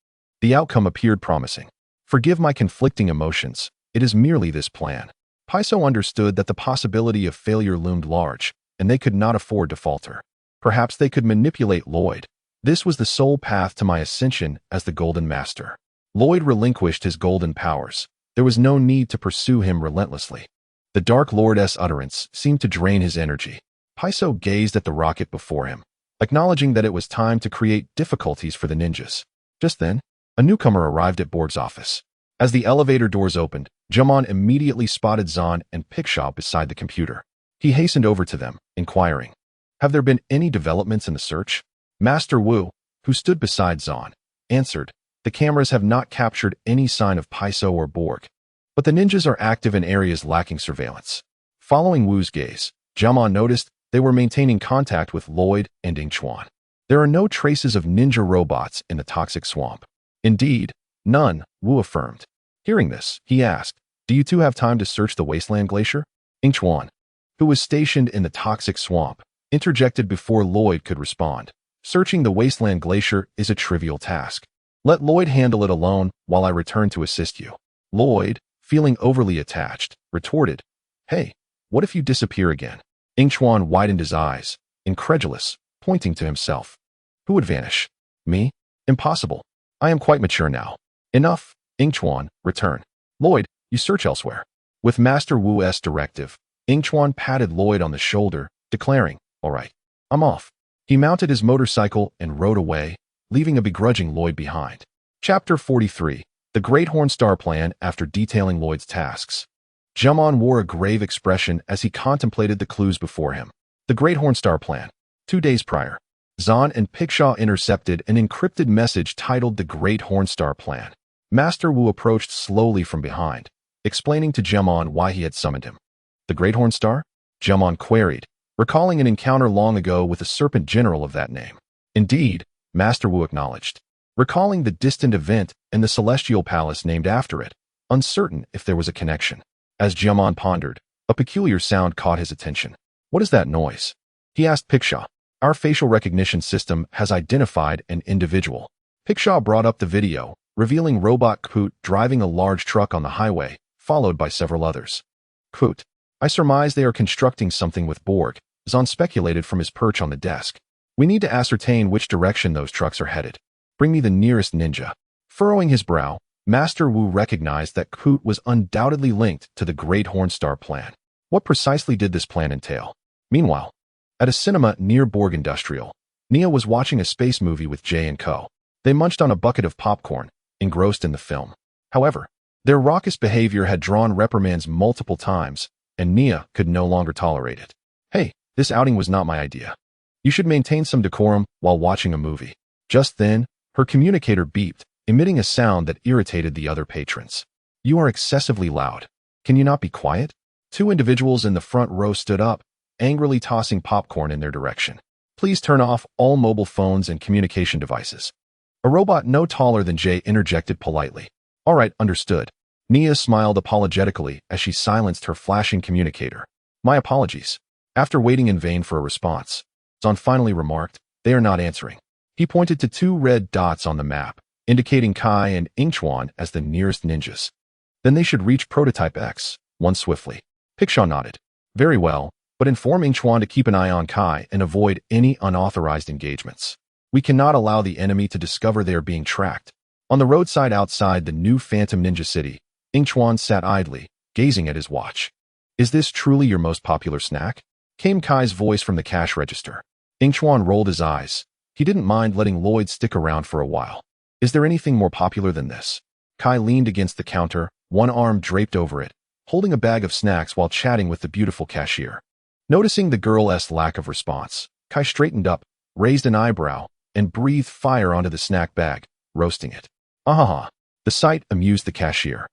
the outcome appeared promising. Forgive my conflicting emotions. It is merely this plan. Paizo understood that the possibility of failure loomed large, and they could not afford to falter. Perhaps they could manipulate Lloyd. This was the sole path to my ascension as the Golden Master. Lloyd relinquished his golden powers. There was no need to pursue him relentlessly. The Dark Lord's utterance seemed to drain his energy. Paizo gazed at the rocket before him, acknowledging that it was time to create difficulties for the ninjas. Just then, a newcomer arrived at Borg's office. As the elevator doors opened, Jamon immediately spotted Zahn and Pickshaw beside the computer. He hastened over to them, inquiring, "Have there been any developments in the search?" Master Wu, who stood beside Zahn, answered, "The cameras have not captured any sign of Paizo or Borg, but the ninjas are active in areas lacking surveillance." Following Wu's gaze, Jamon noticed they were maintaining contact with Lloyd and Yingchuan. There are no traces of ninja robots in the toxic swamp. Indeed, none, Wu affirmed. Hearing this, he asked, "Do you two have time to search the Wasteland Glacier?" Yingchuan, who was stationed in the toxic swamp, interjected before Lloyd could respond. Searching the wasteland glacier is a trivial task. Let Lloyd handle it alone while I return to assist you. Lloyd, feeling overly attached, retorted, "Hey, what if you disappear again?" Yingchuan widened his eyes, incredulous, pointing to himself. Who would vanish? Me? Impossible. I am quite mature now. Enough, Yingchuan, return. Lloyd, you search elsewhere. With Master Wu's directive, Yingchuan patted Lloyd on the shoulder, declaring, "All right, I'm off." He mounted his motorcycle and rode away, leaving a begrudging Lloyd behind. Chapter 43. The Great Horn Star Plan. After detailing Lloyd's tasks, Jumon wore a grave expression as he contemplated the clues before him. The Great Horn Star Plan. 2 days prior, Zahn and Pickshaw intercepted an encrypted message titled The Great Horn Star Plan. Master Wu approached slowly from behind, explaining to Jumon why he had summoned him. The Great Horn Star? Jumon queried, recalling an encounter long ago with a serpent general of that name. Indeed, Master Wu acknowledged, recalling the distant event and the celestial palace named after it, uncertain if there was a connection. As Jumon pondered, a peculiar sound caught his attention. What is that noise? He asked Pickshaw. Our facial recognition system has identified an individual. Pickshaw brought up the video, revealing Robot Kput driving a large truck on the highway, followed by several others. Kput, I surmise they are constructing something with Borg, Zahn speculated from his perch on the desk. We need to ascertain which direction those trucks are headed. Bring me the nearest ninja. Furrowing his brow, Master Wu recognized that Kput was undoubtedly linked to the Great Horn Star Plan. What precisely did this plan entail? Meanwhile, at a cinema near Borg Industrial, Nia was watching a space movie with Jay and Co. They munched on a bucket of popcorn, engrossed in the film. However, their raucous behavior had drawn reprimands multiple times, and Nia could no longer tolerate it. Hey, this outing was not my idea. You should maintain some decorum while watching a movie. Just then, her communicator beeped, emitting a sound that irritated the other patrons. You are excessively loud. Can you not be quiet? 2 individuals in the front row stood up, angrily tossing popcorn in their direction. Please turn off all mobile phones and communication devices. A robot no taller than Jay interjected politely. All right, understood. Nia smiled apologetically as she silenced her flashing communicator. My apologies. After waiting in vain for a response, Zahn finally remarked, they are not answering. He pointed to 2 red dots on the map, indicating Kai and Yingchuan as the nearest ninjas. Then they should reach Prototype X, one swiftly. Pickshaw nodded. Very well, but inform Yingchuan to keep an eye on Kai and avoid any unauthorized engagements. We cannot allow the enemy to discover they are being tracked. On the roadside outside the new Phantom Ninja City, Yingchuan sat idly, gazing at his watch. Is this truly your most popular snack? Came Kai's voice from the cash register. Yingchuan rolled his eyes. He didn't mind letting Lloyd stick around for a while. Is there anything more popular than this? Kai leaned against the counter, one arm draped over it, holding a bag of snacks while chatting with the beautiful cashier. Noticing the girl's lack of response, Kai straightened up, raised an eyebrow, and breathed fire onto the snack bag, roasting it. Ahaha. The sight amused the cashier.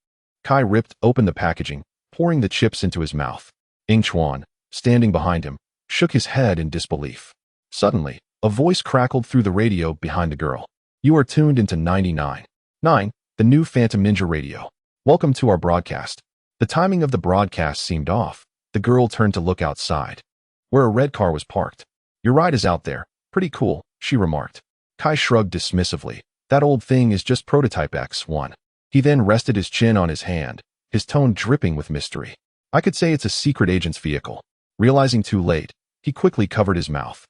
Kai ripped open the packaging, pouring the chips into his mouth. Yingchuan, standing behind him, shook his head in disbelief. Suddenly, a voice crackled through the radio behind the girl. You are tuned into 99.9, the new Phantom Ninja radio. Welcome to our broadcast. The timing of the broadcast seemed off. The girl turned to look outside, where a red car was parked. Your ride is out there. Pretty cool, she remarked. Kai shrugged dismissively. That old thing is just Prototype X1. He then rested his chin on his hand, his tone dripping with mystery. I could say it's a secret agent's vehicle. Realizing too late, he quickly covered his mouth.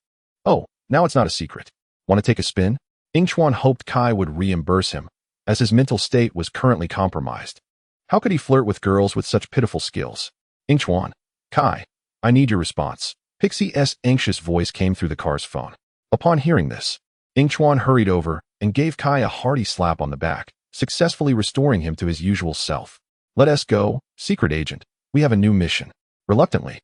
Oh, now it's not a secret. Want to take a spin? Yingchuan hoped Kai would reimburse him, as his mental state was currently compromised. How could he flirt with girls with such pitiful skills? Yingchuan. Kai, I need your response. Pixie's anxious voice came through the car's phone. Upon hearing this, Yingchuan hurried over and gave Kai a hearty slap on the back, successfully restoring him to his usual self. Let us go, secret agent. We have a new mission. Reluctantly,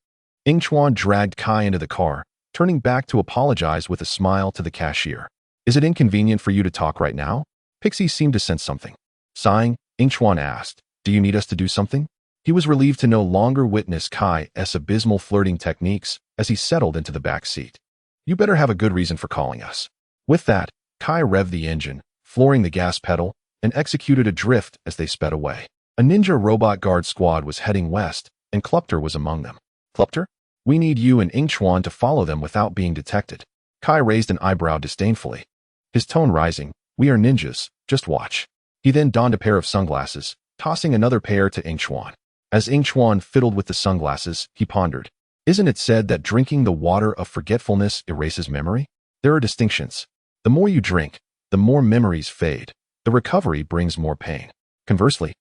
Yingchuan dragged Kai into the car, turning back to apologize with a smile to the cashier. Is it inconvenient for you to talk right now? Pixie seemed to sense something. Sighing, Yingchuan asked, do you need us to do something? He was relieved to no longer witness Kai's abysmal flirting techniques as he settled into the back seat. You better have a good reason for calling us. With that, Kai revved the engine, flooring the gas pedal, and executed a drift as they sped away. A ninja robot guard squad was heading west, and Klupter was among them. Klupter? We need you and Yingchuan to follow them without being detected. Kai raised an eyebrow disdainfully, his tone rising. We are ninjas, just watch. He then donned a pair of sunglasses, tossing another pair to Yingchuan. As Yingchuan fiddled with the sunglasses, he pondered. Isn't it said that drinking the water of forgetfulness erases memory? There are distinctions. The more you drink, the more memories fade. The recovery brings more pain. Conversely,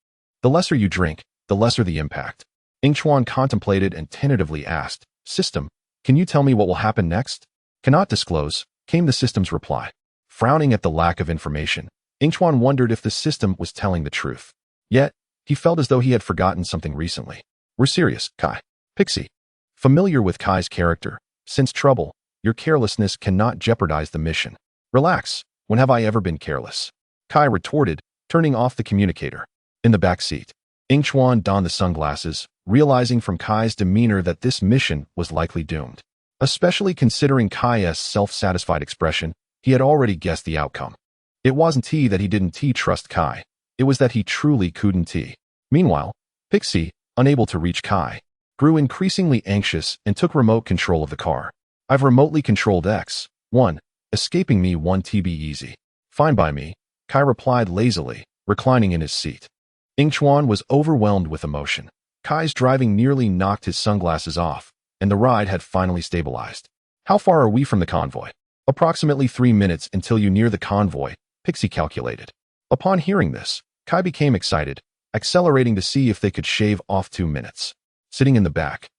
the lesser you drink, the lesser the impact. Yingchuan contemplated and tentatively asked, System, can you tell me what will happen next? Cannot disclose, came the system's reply. Frowning at the lack of information, Yingchuan wondered if the system was telling the truth. Yet, he felt as though he had forgotten something recently. We're serious, Kai. Pixie. Familiar with Kai's character, sense trouble, your carelessness cannot jeopardize the mission. Relax, when have I ever been careless? Kai retorted, turning off the communicator. In the back seat, Yingchuan donned the sunglasses, realizing from Kai's demeanor that this mission was likely doomed. Especially considering Kai's self-satisfied expression, he had already guessed the outcome. It wasn't that he didn't trust Kai, it was that he truly couldn't. Meanwhile, Pixie, unable to reach Kai, grew increasingly anxious and took remote control of the car. I've remotely controlled X1, escaping me 1 TB easy. Fine by me, Kai replied lazily, reclining in his seat. Yingchuan was overwhelmed with emotion. Kai's driving nearly knocked his sunglasses off, and the ride had finally stabilized. How far are we from the convoy? Approximately 3 minutes until you near the convoy, Pixie calculated. Upon hearing this, Kai became excited, accelerating to see if they could shave off 2 minutes. Sitting in the back,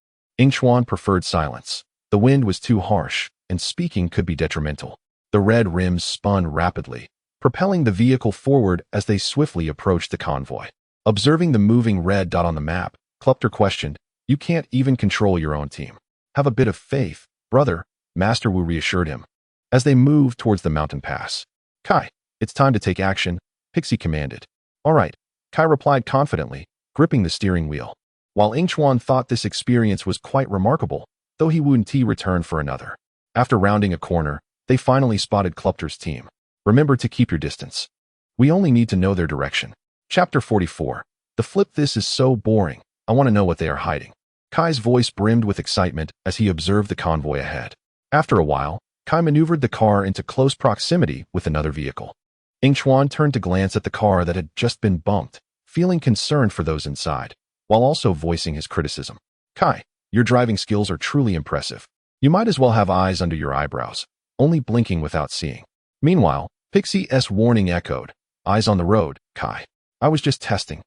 Yingchuan preferred silence. The wind was too harsh, and speaking could be detrimental. The red rims spun rapidly, propelling the vehicle forward as they swiftly approached the convoy. Observing the moving red dot on the map, Klupter questioned, You can't even control your own team. Have a bit of faith, brother, Master Wu reassured him. As they moved towards the mountain pass. Kai, it's time to take action, Pixie commanded. All right, Kai replied confidently, gripping the steering wheel. While Yingchuan thought this experience was quite remarkable, though he wouldn't return for another. After rounding a corner, they finally spotted Klupter's team. Remember to keep your distance. We only need to know their direction. Chapter 44. The flip. This is so boring. I want to know what they are hiding. Kai's voice brimmed with excitement as he observed the convoy ahead. After a while, Kai maneuvered the car into close proximity with another vehicle. Yingchuan turned to glance at the car that had just been bumped, feeling concerned for those inside, while also voicing his criticism. Kai, your driving skills are truly impressive. You might as well have eyes under your eyebrows, only blinking without seeing. Meanwhile, Pixie's warning echoed. Eyes on the road, Kai. I was just testing.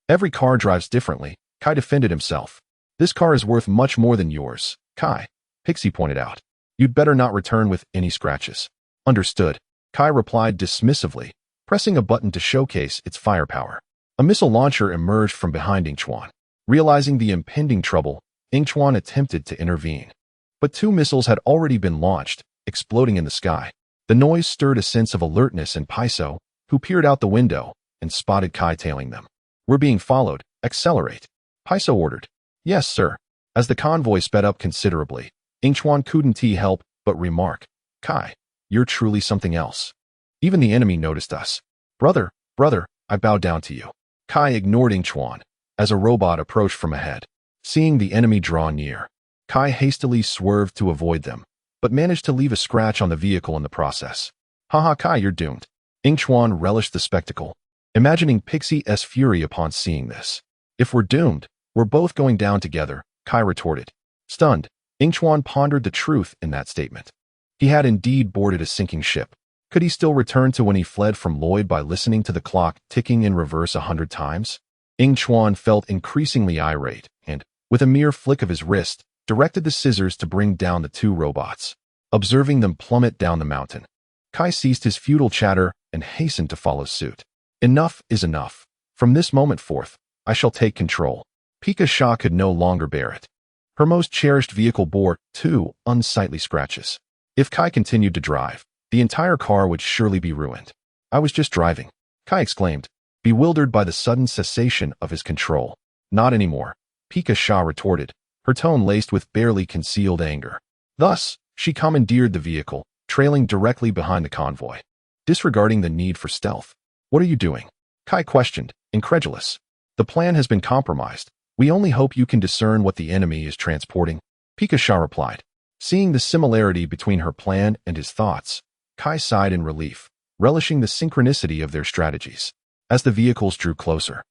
Every car drives differently, Kai defended himself. This car is worth much more than yours, Kai, Pixie pointed out. You'd better not return with any scratches. Understood, Kai replied dismissively, pressing a button to showcase its firepower. A missile launcher emerged from behind Yingchuan. Realizing the impending trouble, Yingchuan attempted to intervene. But 2 missiles had already been launched, exploding in the sky. The noise stirred a sense of alertness in Paiso, who peered out the window and spotted Kai tailing them. We're being followed, accelerate. Paiso ordered. Yes, sir. As the convoy sped up considerably, Yingchuan couldn't help but remark, Kai, you're truly something else. Even the enemy noticed us. Brother, I bow down to you. Kai ignored Yingchuan as a robot approached from ahead. Seeing the enemy draw near, Kai hastily swerved to avoid them, but managed to leave a scratch on the vehicle in the process. Haha, Kai, you're doomed. Yingchuan relished the spectacle, imagining Pixie's fury upon seeing this. If we're doomed, we're both going down together, Kai retorted. Stunned, Yingchuan pondered the truth in that statement. He had indeed boarded a sinking ship. Could he still return to when he fled from Lloyd by listening to the clock ticking in reverse 100 times? Yingchuan felt increasingly irate and, with a mere flick of his wrist, directed the scissors to bring down the 2 robots. Observing them plummet down the mountain, Kai ceased his futile chatter and hastened to follow suit. Enough is enough. From this moment forth, I shall take control. Pika Sha could no longer bear it. Her most cherished vehicle bore 2 unsightly scratches. If Kai continued to drive, the entire car would surely be ruined. I was just driving, Kai exclaimed, bewildered by the sudden cessation of his control. Not anymore, Pika Sha retorted, her tone laced with barely concealed anger. Thus, she commandeered the vehicle, trailing directly behind the convoy. Disregarding the need for stealth. What are you doing? Kai questioned, incredulous. The plan has been compromised. We only hope you can discern what the enemy is transporting. Pikasha replied. Seeing the similarity between her plan and his thoughts, Kai sighed in relief, relishing the synchronicity of their strategies. As the vehicles drew closer,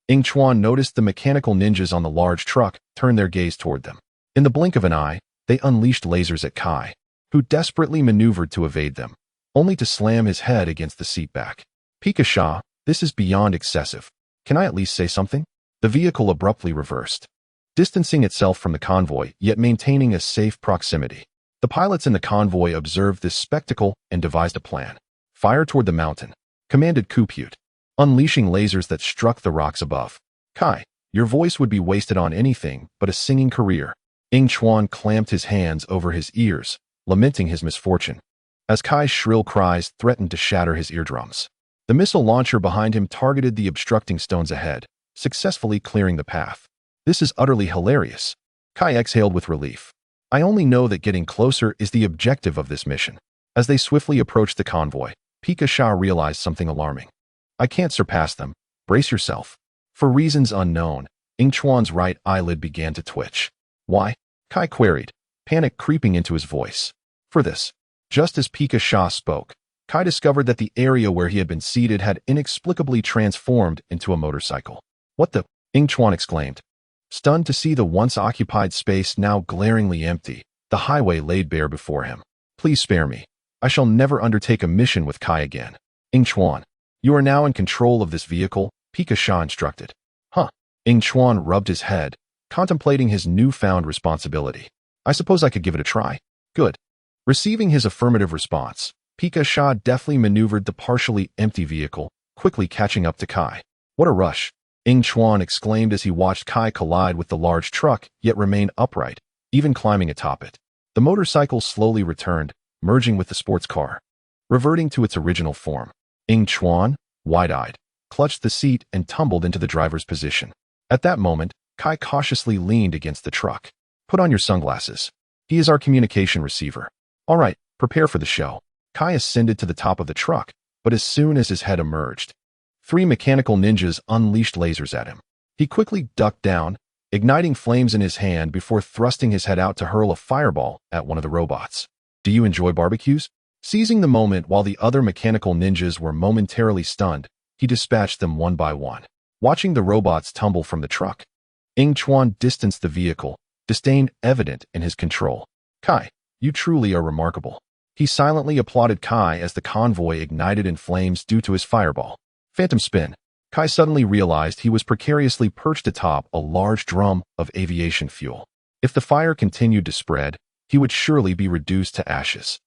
Yingchuan noticed the mechanical ninjas on the large truck turn their gaze toward them. In the blink of an eye, they unleashed lasers at Kai, who desperately maneuvered to evade them, only to slam his head against the seat back. Pikasha, this is beyond excessive. Can I at least say something? The vehicle abruptly reversed, distancing itself from the convoy, yet maintaining a safe proximity. The pilots in the convoy observed this spectacle and devised a plan. Fire toward the mountain, commanded Kupute, unleashing lasers that struck the rocks above. Kai, your voice would be wasted on anything but a singing career. Yingchuan clamped his hands over his ears, lamenting his misfortune, as Kai's shrill cries threatened to shatter his eardrums. The missile launcher behind him targeted the obstructing stones ahead, successfully clearing the path. This is utterly hilarious. Kai exhaled with relief. I only know that getting closer is the objective of this mission. As they swiftly approached the convoy, Pikasha realized something alarming. I can't surpass them. Brace yourself. For reasons unknown, Yingchuan's right eyelid began to twitch. Why? Kai queried, panic creeping into his voice. For this. Just as Pikasha spoke, Kai discovered that the area where he had been seated had inexplicably transformed into a motorcycle. What the? Yingchuan exclaimed. Stunned to see the once occupied space now glaringly empty, the highway laid bare before him. Please spare me. I shall never undertake a mission with Kai again. Yingchuan, you are now in control of this vehicle, Pikasha instructed. Huh. Yingchuan rubbed his head, contemplating his newfound responsibility. I suppose I could give it a try. Good. Receiving his affirmative response, Pikasha deftly maneuvered the partially empty vehicle, quickly catching up to Kai. What a rush. Yingchuan exclaimed as he watched Kai collide with the large truck, yet remain upright, even climbing atop it. The motorcycle slowly returned, merging with the sports car, reverting to its original form. Yingchuan, wide-eyed, clutched the seat and tumbled into the driver's position. At that moment, Kai cautiously leaned against the truck. Put on your sunglasses. He is our communication receiver. All right, prepare for the show. Kai ascended to the top of the truck, but as soon as his head emerged, 3 mechanical ninjas unleashed lasers at him. He quickly ducked down, igniting flames in his hand before thrusting his head out to hurl a fireball at one of the robots. Do you enjoy barbecues? Seizing the moment while the other mechanical ninjas were momentarily stunned, he dispatched them one by one. Watching the robots tumble from the truck, Yingchuan distanced the vehicle, disdain evident in his control. Kai, you truly are remarkable. He silently applauded Kai as the convoy ignited in flames due to his fireball. Phantom spin. Kai suddenly realized he was precariously perched atop a large drum of aviation fuel. If the fire continued to spread, he would surely be reduced to ashes.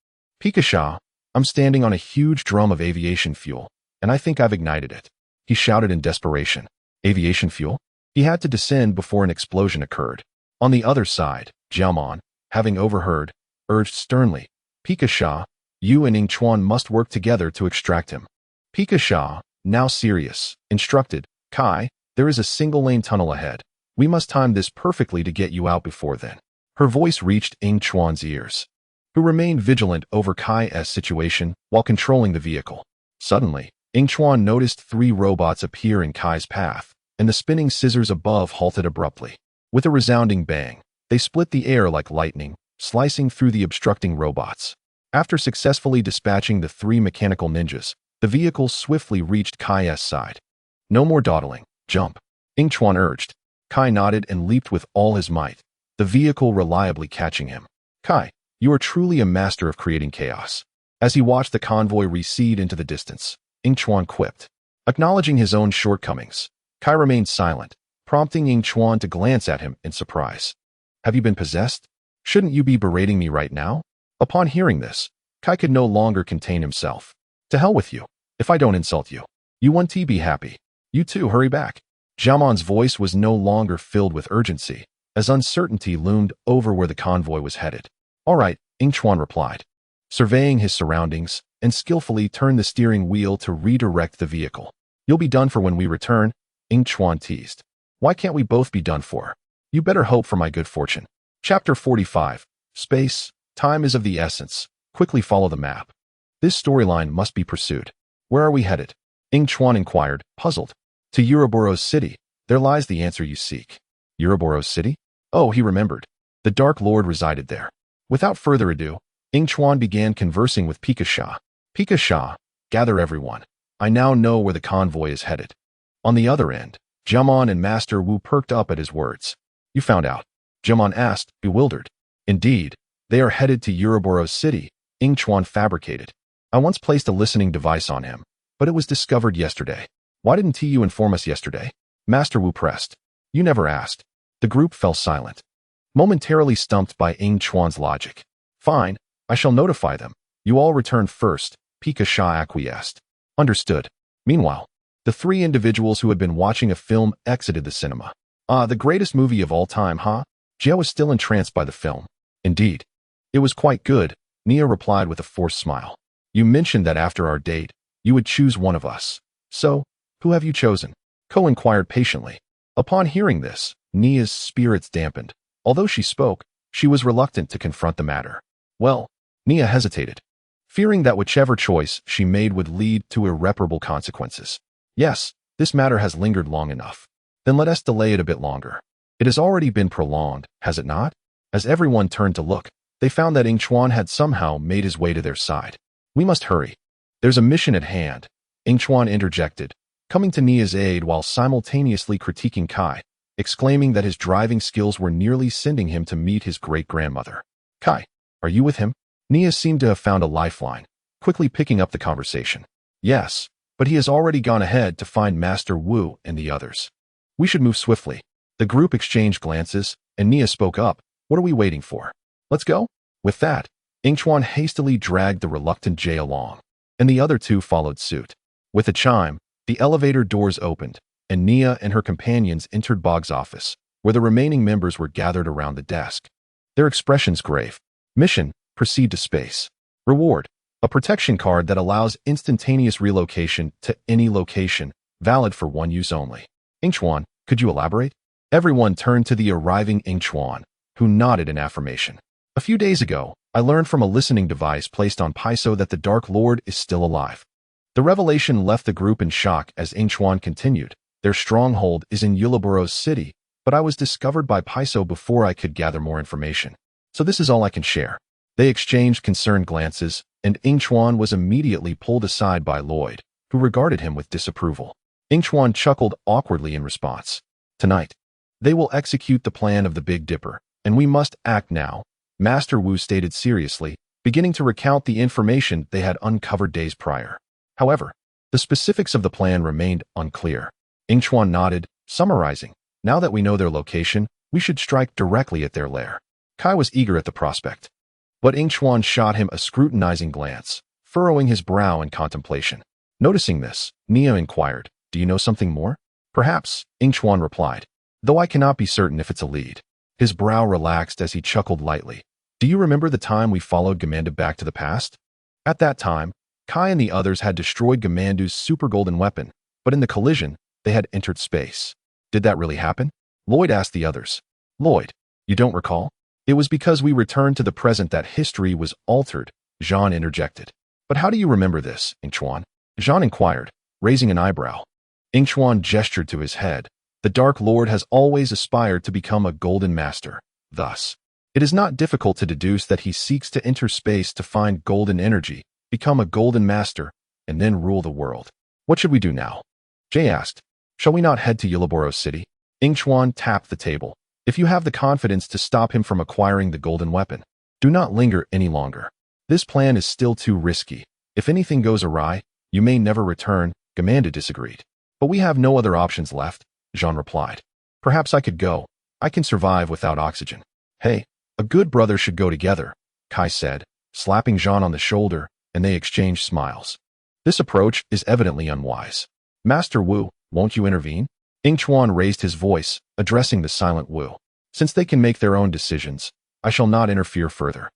Pikasha, I'm standing on a huge drum of aviation fuel, and I think I've ignited it. He shouted in desperation. Aviation fuel? He had to descend before an explosion occurred. On the other side, Jiaomon, having overheard, urged sternly, Pikasha, you and Yingchuan must work together to extract him. Pikasha, now serious, instructed, Kai, there is a single-lane tunnel ahead. We must time this perfectly to get you out before then. Her voice reached Yingchuan's ears, who remained vigilant over Kai's situation while controlling the vehicle. Suddenly, Yingchuan noticed 3 robots appear in Kai's path, and the spinning scissors above halted abruptly. With a resounding bang, they split the air like lightning, slicing through the obstructing robots. After successfully dispatching the 3 mechanical ninjas, the vehicle swiftly reached Kai's side. No more dawdling. Jump. Yingchuan urged. Kai nodded and leaped with all his might, the vehicle reliably catching him. Kai, you are truly a master of creating chaos. As he watched the convoy recede into the distance, Yingchuan quipped. Acknowledging his own shortcomings, Kai remained silent, prompting Yingchuan to glance at him in surprise. Have you been possessed? Shouldn't you be berating me right now? Upon hearing this, Kai could no longer contain himself. To hell with you. If I don't insult you. You want to be happy. You too, hurry back. Jiaomon's voice was no longer filled with urgency, as uncertainty loomed over where the convoy was headed. All right, Yingchuan replied, surveying his surroundings, and skillfully turned the steering wheel to redirect the vehicle. You'll be done for when we return, Yingchuan teased. Why can't we both be done for? You better hope for my good fortune. Chapter 45. Space. Time is of the essence. Quickly follow the map. This storyline must be pursued. Where are we headed? Yingchuan inquired, puzzled. To Uroboros City. There lies the answer you seek. Uroboros City? Oh, he remembered. The Dark Lord resided there. Without further ado, Yingchuan began conversing with Pika. Pika, gather everyone. I now know where the convoy is headed. On the other end, Jumon and Master Wu perked up at his words. You found out? Jumon asked, bewildered. Indeed, they are headed to Ouroboros City, Yingchuan fabricated. I once placed a listening device on him, but it was discovered yesterday. Why didn't you inform us yesterday? Master Wu pressed. You never asked. The group fell silent, momentarily stumped by Yingchuan's logic. Fine, I shall notify them. You all return first, Pika acquiesced. Understood. Meanwhile, the three individuals who had been watching a film exited the cinema. The greatest movie of all time, huh? Jia was still entranced by the film. Indeed. It was quite good, Nia replied with a forced smile. You mentioned that after our date, you would choose one of us. So, who have you chosen? Ko inquired patiently. Upon hearing this, Nia's spirits dampened. Although she spoke, she was reluctant to confront the matter. Well, Nia hesitated, fearing that whichever choice she made would lead to irreparable consequences. Yes, this matter has lingered long enough. Then let us delay it a bit longer. It has already been prolonged, has it not? As everyone turned to look, they found that Yingchuan had somehow made his way to their side. We must hurry. There's a mission at hand, Yingchuan interjected, coming to Nia's aid while simultaneously critiquing Kai, exclaiming that his driving skills were nearly sending him to meet his great-grandmother. Kai, are you with him? Nia seemed to have found a lifeline, quickly picking up the conversation. Yes, but he has already gone ahead to find Master Wu and the others. We should move swiftly. The group exchanged glances, and Nia spoke up. What are we waiting for? Let's go. With that, Yingchuan hastily dragged the reluctant Jay along, and the other two followed suit. With a chime, the elevator doors opened, and Nia and her companions entered Bog's office, where the remaining members were gathered around the desk. Their expressions grave. Mission, proceed to space. Reward, a protection card that allows instantaneous relocation to any location, valid for one use only. Yingchuan, could you elaborate? Everyone turned to the arriving Yingchuan, who nodded in affirmation. A few days ago, I learned from a listening device placed on Paiso that the Dark Lord is still alive. The revelation left the group in shock as Yingchuan continued. Their stronghold is in Ouroboros City, but I was discovered by Paiso before I could gather more information. So this is all I can share. They exchanged concerned glances, and Yingchuan was immediately pulled aside by Lloyd, who regarded him with disapproval. Yingchuan chuckled awkwardly in response. Tonight, they will execute the plan of the Big Dipper, and we must act now, Master Wu stated seriously, beginning to recount the information they had uncovered days prior. However, the specifics of the plan remained unclear. Yingchuan nodded, summarizing, now that we know their location, we should strike directly at their lair. Kai was eager at the prospect, but Yingchuan shot him a scrutinizing glance, furrowing his brow in contemplation. Noticing this, Nia inquired, do you know something more? Perhaps, Yingchuan replied, though I cannot be certain if it's a lead. His brow relaxed as he chuckled lightly. Do you remember the time we followed Gamandu back to the past? At that time, Kai and the others had destroyed Gamandu's super golden weapon, but in the collision, they had entered space. Did that really happen? Lloyd asked the others. Lloyd, you don't recall? It was because we returned to the present that history was altered, Jean interjected. But how do you remember this, Yingchuan? Jean inquired, raising an eyebrow. Yingchuan gestured to his head. The Dark Lord has always aspired to become a golden master. Thus, it is not difficult to deduce that he seeks to enter space to find golden energy, become a golden master, and then rule the world. What should we do now? Jay asked. Shall we not head to Ouroboros City? Yingchuan tapped the table. If you have the confidence to stop him from acquiring the golden weapon, do not linger any longer. This plan is still too risky. If anything goes awry, you may never return, Gamandu disagreed. But we have no other options left, Jean replied. Perhaps I could go. I can survive without oxygen. Hey, a good brother should go together, Kai said, slapping Jean on the shoulder, and they exchanged smiles. This approach is evidently unwise. Master Wu, won't you intervene? Yingchuan raised his voice, addressing the silent Wu. Since they can make their own decisions, I shall not interfere further.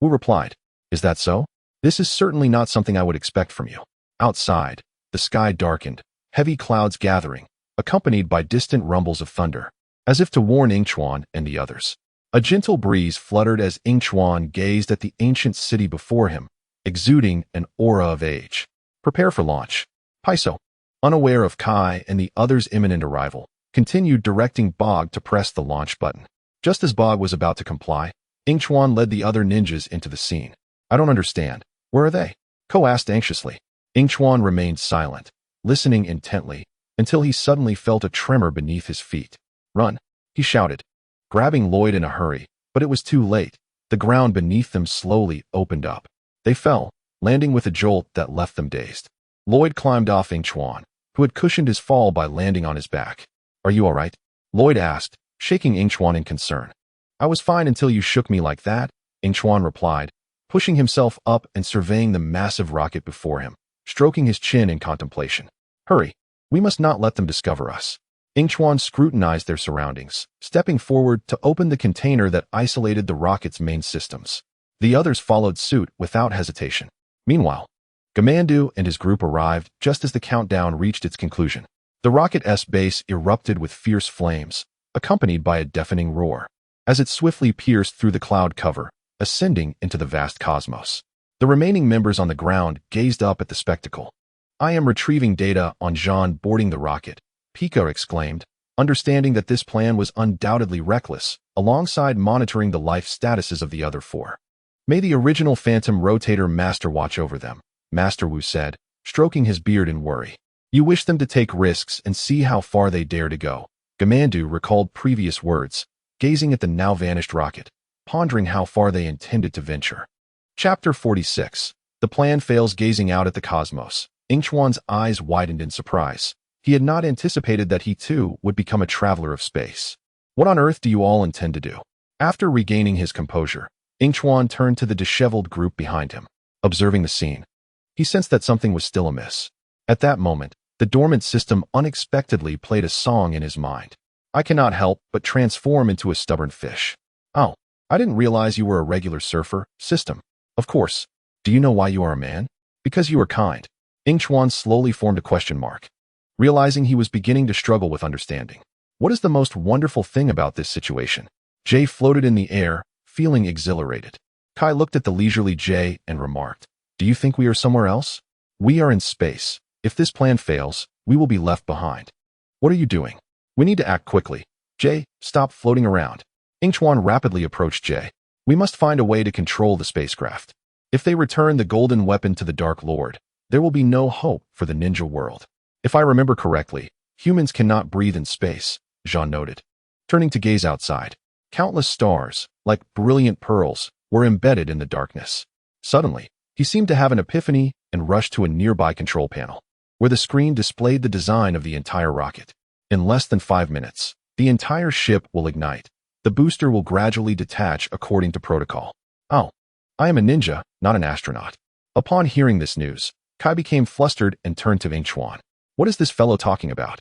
Wu replied, Is that so? This is certainly not something I would expect from you. Outside, the sky darkened, heavy clouds gathering, accompanied by distant rumbles of thunder, as if to warn Yingchuan and the others. A gentle breeze fluttered as Yingchuan gazed at the ancient city before him, exuding an aura of age. Prepare for launch. Paiso, unaware of Kai and the others' imminent arrival, continued directing Bog to press the launch button. Just as Bog was about to comply, Yingchuan led the other ninjas into the scene. I don't understand. Where are they? Ko asked anxiously. Yingchuan remained silent, listening intently, until he suddenly felt a tremor beneath his feet. Run, he shouted, grabbing Lloyd in a hurry, but it was too late. The ground beneath them slowly opened up. They fell, landing with a jolt that left them dazed. Lloyd climbed off Yingchuan, who had cushioned his fall by landing on his back. Are you all right? Lloyd asked, shaking Yingchuan in concern. I was fine until you shook me like that, Yingchuan replied, pushing himself up and surveying the massive rocket before him, stroking his chin in contemplation. Hurry, we must not let them discover us. Yingchuan scrutinized their surroundings, stepping forward to open the container that isolated the rocket's main systems. The others followed suit without hesitation. Meanwhile, Gamandu and his group arrived just as the countdown reached its conclusion. The rocket's base erupted with fierce flames, accompanied by a deafening roar, as it swiftly pierced through the cloud cover, ascending into the vast cosmos. The remaining members on the ground gazed up at the spectacle. I am retrieving data on Jean boarding the rocket, Pika exclaimed, understanding that this plan was undoubtedly reckless, alongside monitoring the life statuses of the other four. May the original Phantom Rotator Master watch over them, Master Wu said, stroking his beard in worry. You wish them to take risks and see how far they dare to go. Gamandu recalled previous words, gazing at the now-vanished rocket, pondering how far they intended to venture. Chapter 46. The plan fails. Gazing out at the cosmos, Yingchuan's eyes widened in surprise. He had not anticipated that he too would become a traveler of space. What on earth do you all intend to do? After regaining his composure, Yingchuan turned to the disheveled group behind him. Observing the scene, he sensed that something was still amiss. At that moment, the dormant system unexpectedly played a song in his mind. I cannot help but transform into a stubborn fish. Oh, I didn't realize you were a regular surfer, system. Of course. Do you know why you are a man? Because you are kind. Yingchuan slowly formed a question mark, realizing he was beginning to struggle with understanding. What is the most wonderful thing about this situation? Jay floated in the air, feeling exhilarated. Kai looked at the leisurely Jay and remarked, do you think we are somewhere else? We are in space. If this plan fails, we will be left behind. What are you doing? We need to act quickly. Jay, stop floating around. Yingchuan rapidly approached Jay. We must find a way to control the spacecraft. If they return the golden weapon to the Dark Lord, there will be no hope for the ninja world. If I remember correctly, humans cannot breathe in space, Jean noted. Turning to gaze outside, countless stars, like brilliant pearls, were embedded in the darkness. Suddenly, he seemed to have an epiphany and rushed to a nearby control panel, where the screen displayed the design of the entire rocket. In less than 5 minutes, the entire ship will ignite. The booster will gradually detach according to protocol. Oh, I am a ninja, not an astronaut. Upon hearing this news, Kai became flustered and turned to Yingchuan. What is this fellow talking about?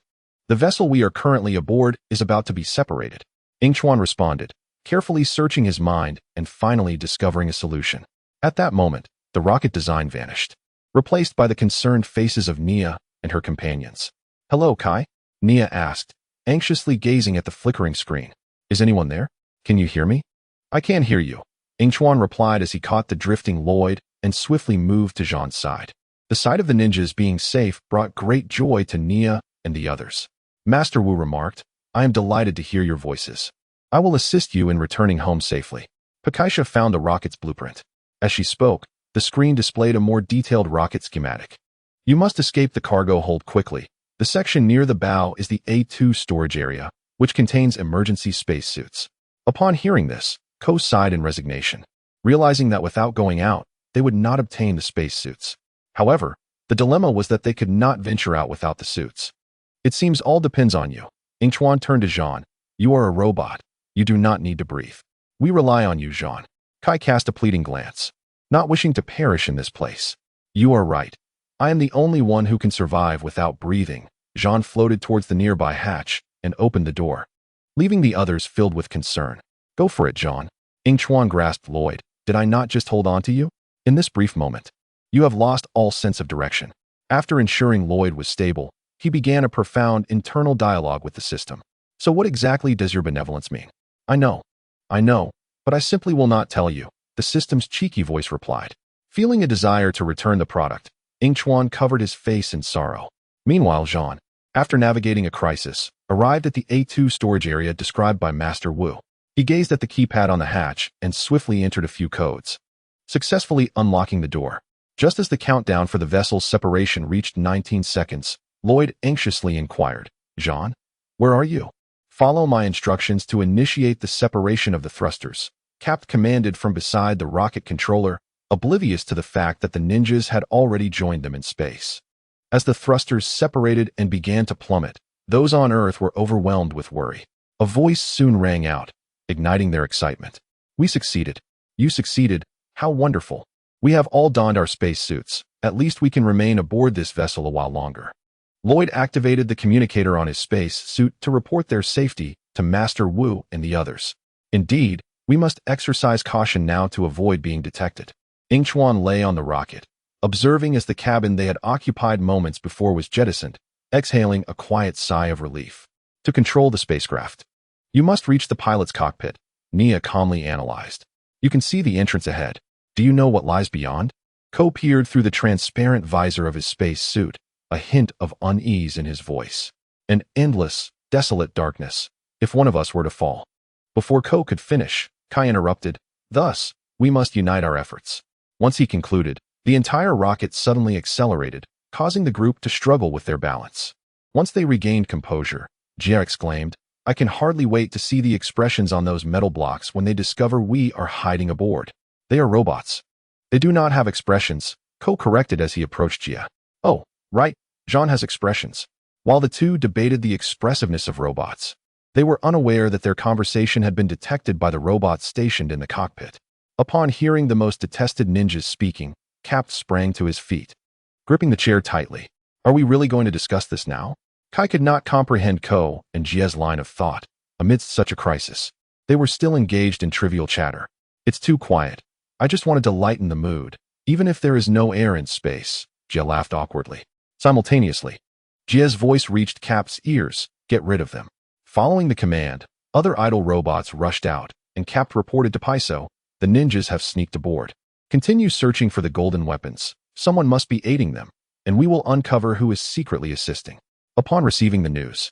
The vessel we are currently aboard is about to be separated. Yingchuan responded, carefully searching his mind and finally discovering a solution. At that moment, the rocket design vanished, replaced by the concerned faces of Nia and her companions. Hello, Kai? Nia asked, anxiously gazing at the flickering screen. Is anyone there? Can you hear me? I can't hear you, Yingchuan replied as he caught the drifting Lloyd and swiftly moved to Jean's side. The sight of the ninjas being safe brought great joy to Nia and the others. Master Wu remarked, I am delighted to hear your voices. I will assist you in returning home safely. Pakaisha found the rocket's blueprint. As she spoke, the screen displayed a more detailed rocket schematic. You must escape the cargo hold quickly. The section near the bow is the A2 storage area, which contains emergency spacesuits. Upon hearing this, Ko sighed in resignation, realizing that without going out, they would not obtain the spacesuits. However, the dilemma was that they could not venture out without the suits. It seems all depends on you. Yingchuan turned to Jean. You are a robot. You do not need to breathe. We rely on you, Jean. Kai cast a pleading glance, not wishing to perish in this place. You are right. I am the only one who can survive without breathing. Jean floated towards the nearby hatch and opened the door, leaving the others filled with concern. Go for it, Jean. Yingchuan grasped Lloyd. Did I not just hold on to you? In this brief moment, you have lost all sense of direction. After ensuring Lloyd was stable, he began a profound internal dialogue with the system. So what exactly does your benevolence mean? I know, but I simply will not tell you, the system's cheeky voice replied. Feeling a desire to return the product, Yingchuan covered his face in sorrow. Meanwhile, Jean, after navigating a crisis, arrived at the A2 storage area described by Master Wu. He gazed at the keypad on the hatch and swiftly entered a few codes, successfully unlocking the door. Just as the countdown for the vessel's separation reached 19 seconds, Lloyd anxiously inquired, "Jean, where are you?" "Follow my instructions to initiate the separation of the thrusters," Cap commanded from beside the rocket controller, oblivious to the fact that the ninjas had already joined them in space. As the thrusters separated and began to plummet, those on Earth were overwhelmed with worry. A voice soon rang out, igniting their excitement. "We succeeded. You succeeded. How wonderful. We have all donned our spacesuits. At least we can remain aboard this vessel a while longer." Lloyd activated the communicator on his space suit to report their safety to Master Wu and the others. "Indeed, we must exercise caution now to avoid being detected." Yingchuan lay on the rocket, observing as the cabin they had occupied moments before was jettisoned, exhaling a quiet sigh of relief. "To control the spacecraft, you must reach the pilot's cockpit," Nia calmly analyzed. "You can see the entrance ahead. Do you know what lies beyond?" Ko peered through the transparent visor of his space suit, a hint of unease in his voice. "An endless, desolate darkness, if one of us were to fall." Before Ko could finish, Kai interrupted, "Thus, we must unite our efforts." Once he concluded, the entire rocket suddenly accelerated, causing the group to struggle with their balance. Once they regained composure, Jia exclaimed, "I can hardly wait to see the expressions on those metal blocks when they discover we are hiding aboard." "They are robots. They do not have expressions," Ko corrected as he approached Jia. "Oh, right, Jean has expressions." While the two debated the expressiveness of robots, they were unaware that their conversation had been detected by the robots stationed in the cockpit. Upon hearing the most detested ninjas speaking, Cap sprang to his feet, gripping the chair tightly. "Are we really going to discuss this now?" Kai could not comprehend Ko and Jia's line of thought amidst such a crisis. They were still engaged in trivial chatter. "It's too quiet. I just wanted to lighten the mood, even if there is no air in space," Jia laughed awkwardly. Simultaneously, Jia's voice reached Cap's ears, "Get rid of them." Following the command, other idle robots rushed out, and Cap reported to Paiso, "The ninjas have sneaked aboard. Continue searching for the golden weapons. Someone must be aiding them, and we will uncover who is secretly assisting." Upon receiving the news,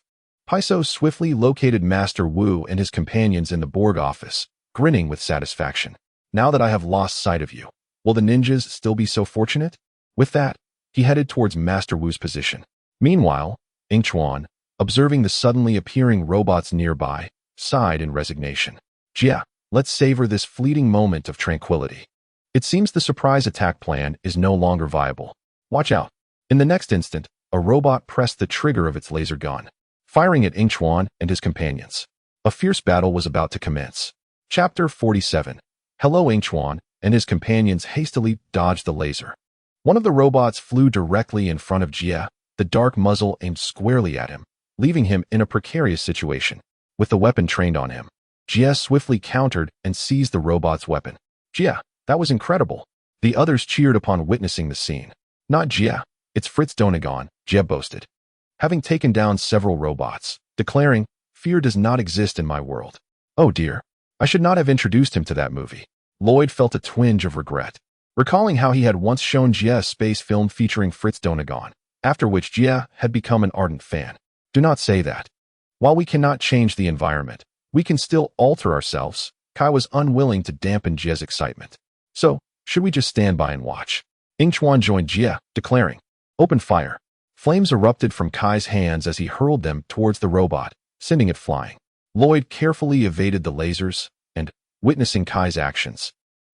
Paiso swiftly located Master Wu and his companions in the Borg office, grinning with satisfaction. "Now that I have lost sight of you, will the ninjas still be so fortunate?" With that, he headed towards Master Wu's position. Meanwhile, Yingchuan, observing the suddenly appearing robots nearby, sighed in resignation. "Jia, let's savor this fleeting moment of tranquility. It seems the surprise attack plan is no longer viable. Watch out." In the next instant, a robot pressed the trigger of its laser gun, firing at Yingchuan and his companions. A fierce battle was about to commence. Chapter 47. Hello. Yingchuan and his companions hastily dodged the laser. One of the robots flew directly in front of Jia, the dark muzzle aimed squarely at him, leaving him in a precarious situation. With the weapon trained on him, Jia swiftly countered and seized the robot's weapon. "Jia, that was incredible." The others cheered upon witnessing the scene. "Not Jia, it's Fritz Donegan," Jia boasted, having taken down several robots, declaring, "Fear does not exist in my world." Oh dear, I should not have introduced him to that movie. Lloyd felt a twinge of regret, recalling how he had once shown Jia a space film featuring Fritz Donegan, after which Jia had become an ardent fan. "Do not say that. While we cannot change the environment, we can still alter ourselves." Kai was unwilling to dampen Jia's excitement. "So, should we just stand by and watch?" Yingchuan joined Jia, declaring, "Open fire." Flames erupted from Kai's hands as he hurled them towards the robot, sending it flying. Lloyd carefully evaded the lasers and, witnessing Kai's actions,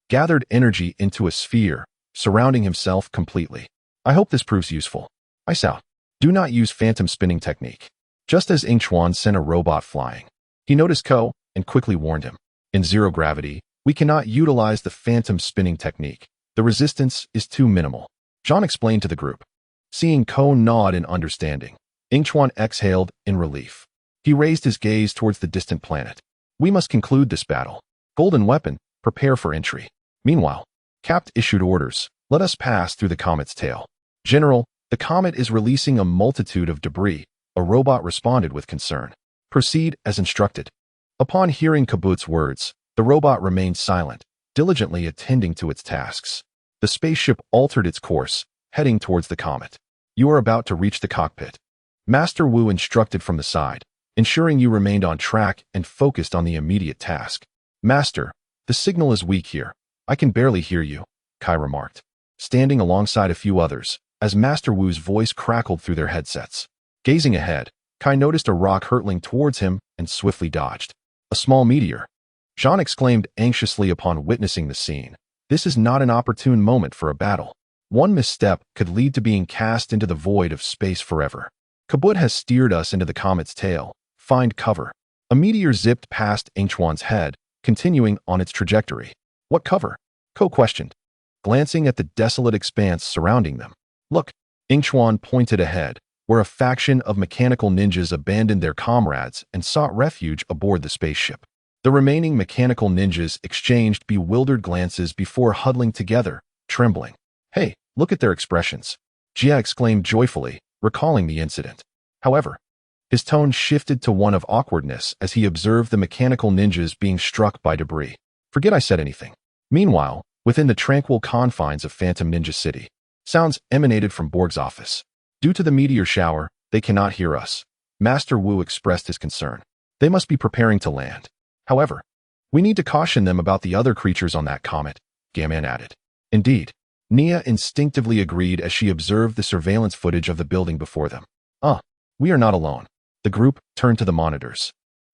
gathered energy into a sphere, surrounding himself completely. "I hope this proves useful. Ice out. Do not use phantom spinning technique." Just as Yingchuan sent a robot flying, he noticed Ko and quickly warned him. "In zero gravity, we cannot utilize the phantom spinning technique. The resistance is too minimal," Jean explained to the group. Seeing Ko nod in understanding, Yingchuan exhaled in relief. He raised his gaze towards the distant planet. "We must conclude this battle. Golden weapon, prepare for entry." Meanwhile, Cap issued orders. "Let us pass through the comet's tail." "General, the comet is releasing a multitude of debris," a robot responded with concern. "Proceed as instructed." Upon hearing Kabut's words, the robot remained silent, diligently attending to its tasks. The spaceship altered its course, heading towards the comet. "You are about to reach the cockpit," Master Wu instructed from the side, ensuring you remained on track and focused on the immediate task. Master, the signal is weak here. I can barely hear you, Kai remarked, standing alongside a few others, as Master Wu's voice crackled through their headsets. Gazing ahead, Kai noticed a rock hurtling towards him and swiftly dodged. A small meteor. Jean exclaimed anxiously upon witnessing the scene. This is not an opportune moment for a battle. One misstep could lead to being cast into the void of space forever. Kabut has steered us into the comet's tail. Find cover. A meteor zipped past Yingchuan's head, continuing on its trajectory. What cover? Ko questioned, glancing at the desolate expanse surrounding them. Look, Yingchuan pointed ahead, where a faction of mechanical ninjas abandoned their comrades and sought refuge aboard the spaceship. The remaining mechanical ninjas exchanged bewildered glances before huddling together, trembling. Hey, look at their expressions, Jia exclaimed joyfully, recalling the incident. However, his tone shifted to one of awkwardness as he observed the mechanical ninjas being struck by debris. Forget I said anything. Meanwhile, within the tranquil confines of Phantom Ninja City, sounds emanated from Borg's office. Due to the meteor shower, they cannot hear us. Master Wu expressed his concern. They must be preparing to land. However, we need to caution them about the other creatures on that comet, Gaman added. Indeed, Nia instinctively agreed as she observed the surveillance footage of the building before them. We are not alone. The group turned to the monitors.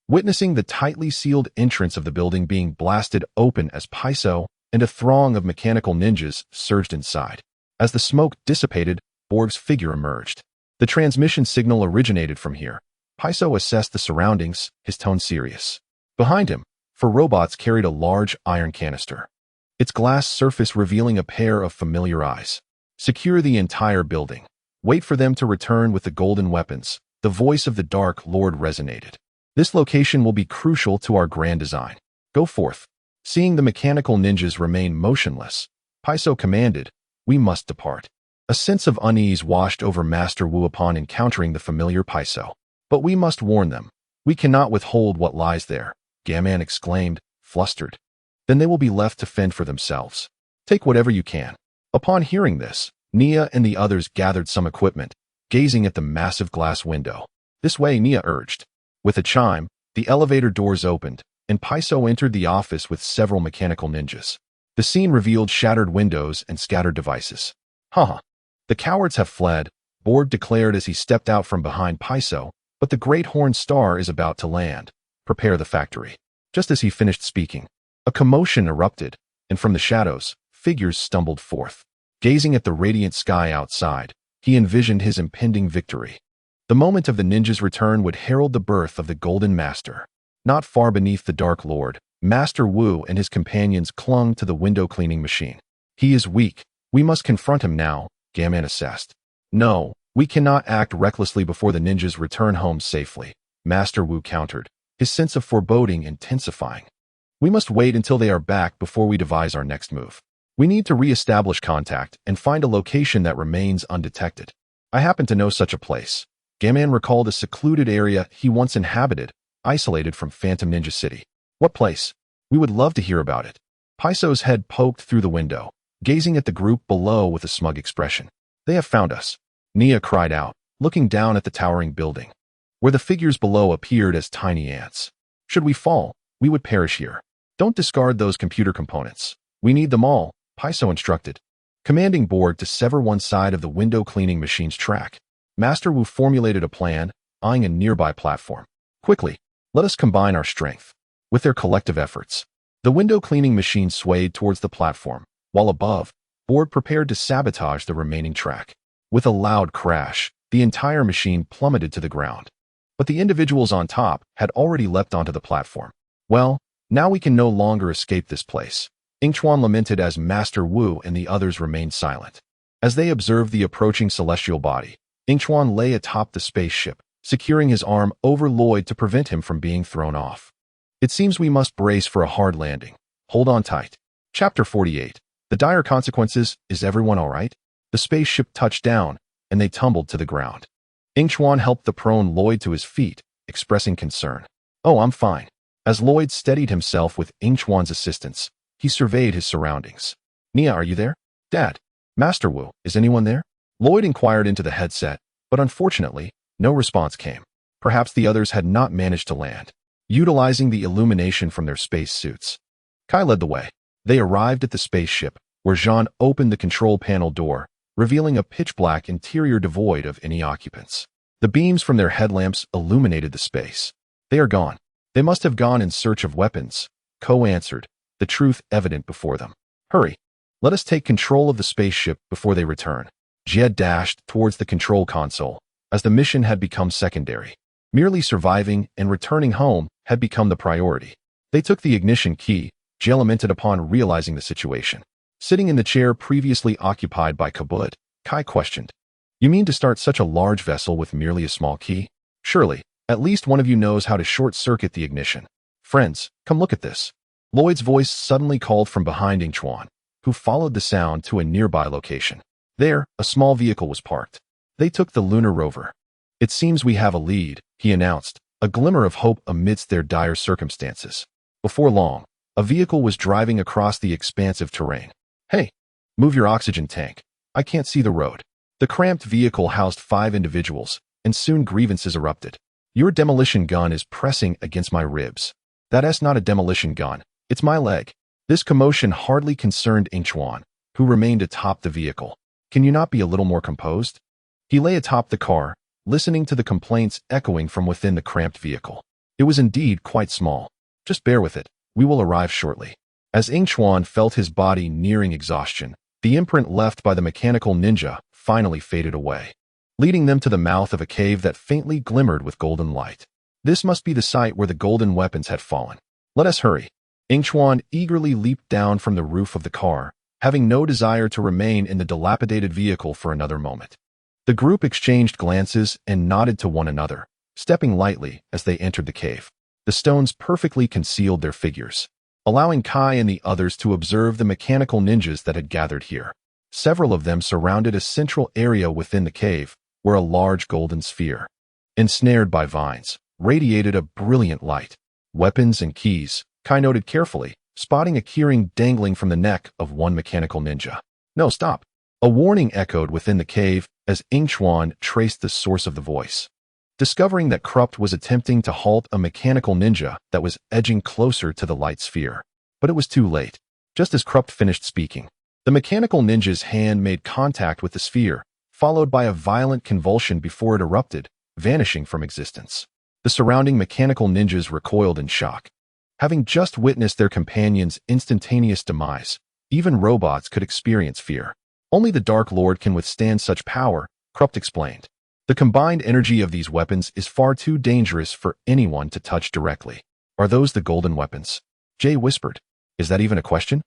Witnessing the tightly sealed entrance of the building being blasted open as Paiso and a throng of mechanical ninjas surged inside. As the smoke dissipated, Borg's figure emerged. The transmission signal originated from here. Paiso assessed the surroundings, his tone serious. Behind him, 4 robots carried a large iron canister, its glass surface revealing a pair of familiar eyes. Secure the entire building. Wait for them to return with the golden weapons. The voice of the Dark Lord resonated. This location will be crucial to our grand design. Go forth. Seeing the mechanical ninjas remain motionless, Paiso commanded, we must depart. A sense of unease washed over Master Wu upon encountering the familiar Paiso. But we must warn them. We cannot withhold what lies there, Gaman exclaimed, flustered. Then they will be left to fend for themselves. Take whatever you can. Upon hearing this, Nia and the others gathered some equipment, gazing at the massive glass window. This way, Nia urged. With a chime, the elevator doors opened, and Paiso entered the office with several mechanical ninjas. The scene revealed shattered windows and scattered devices. The cowards have fled, Borg declared as he stepped out from behind Paiso, but the Great Horn Star is about to land. Prepare the factory. Just as he finished speaking, a commotion erupted, and from the shadows, figures stumbled forth. Gazing at the radiant sky outside, he envisioned his impending victory. The moment of the ninja's return would herald the birth of the Golden Master. Not far beneath the Dark Lord, Master Wu and his companions clung to the window cleaning machine. He is weak. We must confront him now, Gaman assessed. No, we cannot act recklessly before the ninjas return home safely, Master Wu countered, his sense of foreboding intensifying. We must wait until they are back before we devise our next move. We need to re-establish contact and find a location that remains undetected. I happen to know such a place. Gaman recalled a secluded area he once inhabited, isolated from Phantom Ninja City. What place? We would love to hear about it. Paiso's head poked through the window, gazing at the group below with a smug expression. They have found us, Nia cried out, looking down at the towering building, where the figures below appeared as tiny ants. Should we fall, we would perish here. Don't discard those computer components. We need them all, Paiso instructed, commanding Borg to sever one side of the window cleaning machine's track. Master Wu formulated a plan, eyeing a nearby platform. Quickly, let us combine our strength. With their collective efforts, the window cleaning machine swayed towards the platform, while above, Borg prepared to sabotage the remaining track. With a loud crash, the entire machine plummeted to the ground. But the individuals on top had already leapt onto the platform. Well, now we can no longer escape this place, Yingchuan lamented as Master Wu and the others remained silent. As they observed the approaching celestial body, Yingchuan lay atop the spaceship, securing his arm over Lloyd to prevent him from being thrown off. It seems we must brace for a hard landing. Hold on tight. Chapter 48. The dire consequences. Is everyone all right? The spaceship touched down, and they tumbled to the ground. Yingchuan helped the prone Lloyd to his feet, expressing concern. Oh, I'm fine. As Lloyd steadied himself with Yingchuan's assistance, he surveyed his surroundings. Nia, are you there? Dad. Master Wu, is anyone there? Lloyd inquired into the headset, but unfortunately, no response came. Perhaps the others had not managed to land, utilizing the illumination from their space suits. Kai led the way. They arrived at the spaceship, where Jean opened the control panel door, revealing a pitch-black interior devoid of any occupants. The beams from their headlamps illuminated the space. They are gone. They must have gone in search of weapons, Ko answered, the truth evident before them. Hurry. Let us take control of the spaceship before they return. Jed dashed towards the control console, as the mission had become secondary. Merely surviving and returning home had become the priority. They took the ignition key, Jed lamented upon realizing the situation. Sitting in the chair previously occupied by Kabut, Kai questioned. You mean to start such a large vessel with merely a small key? Surely, at least one of you knows how to short-circuit the ignition. Friends, come look at this. Lloyd's voice suddenly called from behind Yingchuan, who followed the sound to a nearby location. There, a small vehicle was parked. They took the lunar rover. It seems we have a lead, he announced, a glimmer of hope amidst their dire circumstances. Before long, a vehicle was driving across the expansive terrain. Hey, move your oxygen tank. I can't see the road. The cramped vehicle housed 5 individuals, and soon grievances erupted. Your demolition gun is pressing against my ribs. That's not a demolition gun. It's my leg. This commotion hardly concerned Yingchuan, who remained atop the vehicle. Can you not be a little more composed? He lay atop the car, listening to the complaints echoing from within the cramped vehicle. It was indeed quite small. Just bear with it. We will arrive shortly. As Yingchuan felt his body nearing exhaustion, the imprint left by the mechanical ninja finally faded away, leading them to the mouth of a cave that faintly glimmered with golden light. This must be the site where the golden weapons had fallen. Let us hurry. Yingchuan eagerly leaped down from the roof of the car, having no desire to remain in the dilapidated vehicle for another moment. The group exchanged glances and nodded to one another, stepping lightly as they entered the cave. The stones perfectly concealed their figures, allowing Kai and the others to observe the mechanical ninjas that had gathered here. Several of them surrounded a central area within the cave, where a large golden sphere, ensnared by vines, radiated a brilliant light. Weapons and keys, Kai noted carefully, spotting a keyring dangling from the neck of one mechanical ninja. No, stop. A warning echoed within the cave as Yingchuan traced the source of the voice. Discovering that Krupt was attempting to halt a mechanical ninja that was edging closer to the light sphere. But it was too late. Just as Krupt finished speaking, the mechanical ninja's hand made contact with the sphere, followed by a violent convulsion before it erupted, vanishing from existence. The surrounding mechanical ninjas recoiled in shock. Having just witnessed their companion's instantaneous demise, even robots could experience fear. Only the Dark Lord can withstand such power, Krupt explained. The combined energy of these weapons is far too dangerous for anyone to touch directly. Are those the golden weapons? Jay whispered. Is that even a question?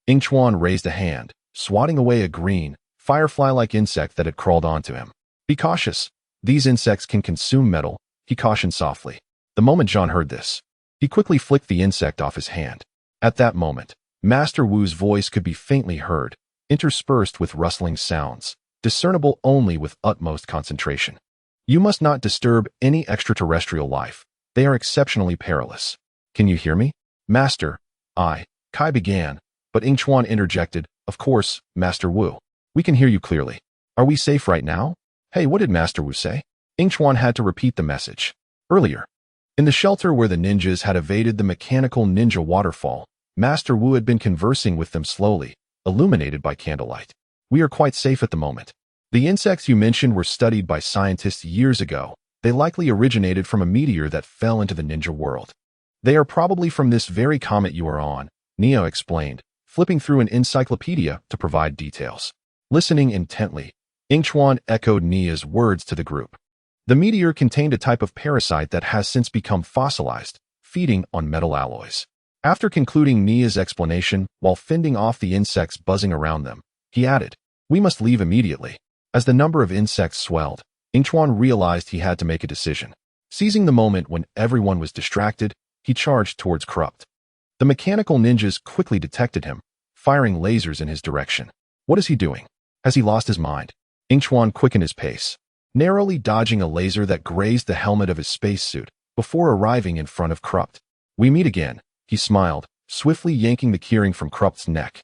Yingchuan raised a hand, swatting away a green, firefly-like insect that had crawled onto him. Be cautious. These insects can consume metal, he cautioned softly. The moment John heard this, he quickly flicked the insect off his hand. At that moment, Master Wu's voice could be faintly heard, interspersed with rustling sounds, discernible only with utmost concentration. You must not disturb any extraterrestrial life. They are exceptionally perilous. Can you hear me? Master, Kai began, but Yingchuan interjected, of course, Master Wu. We can hear you clearly. Are we safe right now? Hey, what did Master Wu say? Yingchuan had to repeat the message. Earlier, in the shelter where the ninjas had evaded the mechanical ninja waterfall, Master Wu had been conversing with them slowly, illuminated by candlelight. We are quite safe at the moment. The insects you mentioned were studied by scientists years ago. They likely originated from a meteor that fell into the ninja world. They are probably from this very comet you are on, Neo explained, flipping through an encyclopedia to provide details. Listening intently, Yingchuan echoed Nia's words to the group. The meteor contained a type of parasite that has since become fossilized, feeding on metal alloys. After concluding Nia's explanation, while fending off the insects buzzing around them, he added, we must leave immediately. As the number of insects swelled, Yingchuan realized he had to make a decision. Seizing the moment when everyone was distracted, he charged towards Krupt. The mechanical ninjas quickly detected him, firing lasers in his direction. What is he doing? Has he lost his mind? Yingchuan quickened his pace, narrowly dodging a laser that grazed the helmet of his spacesuit before arriving in front of Krupt. We meet again, he smiled, swiftly yanking the keyring from Krupt's neck.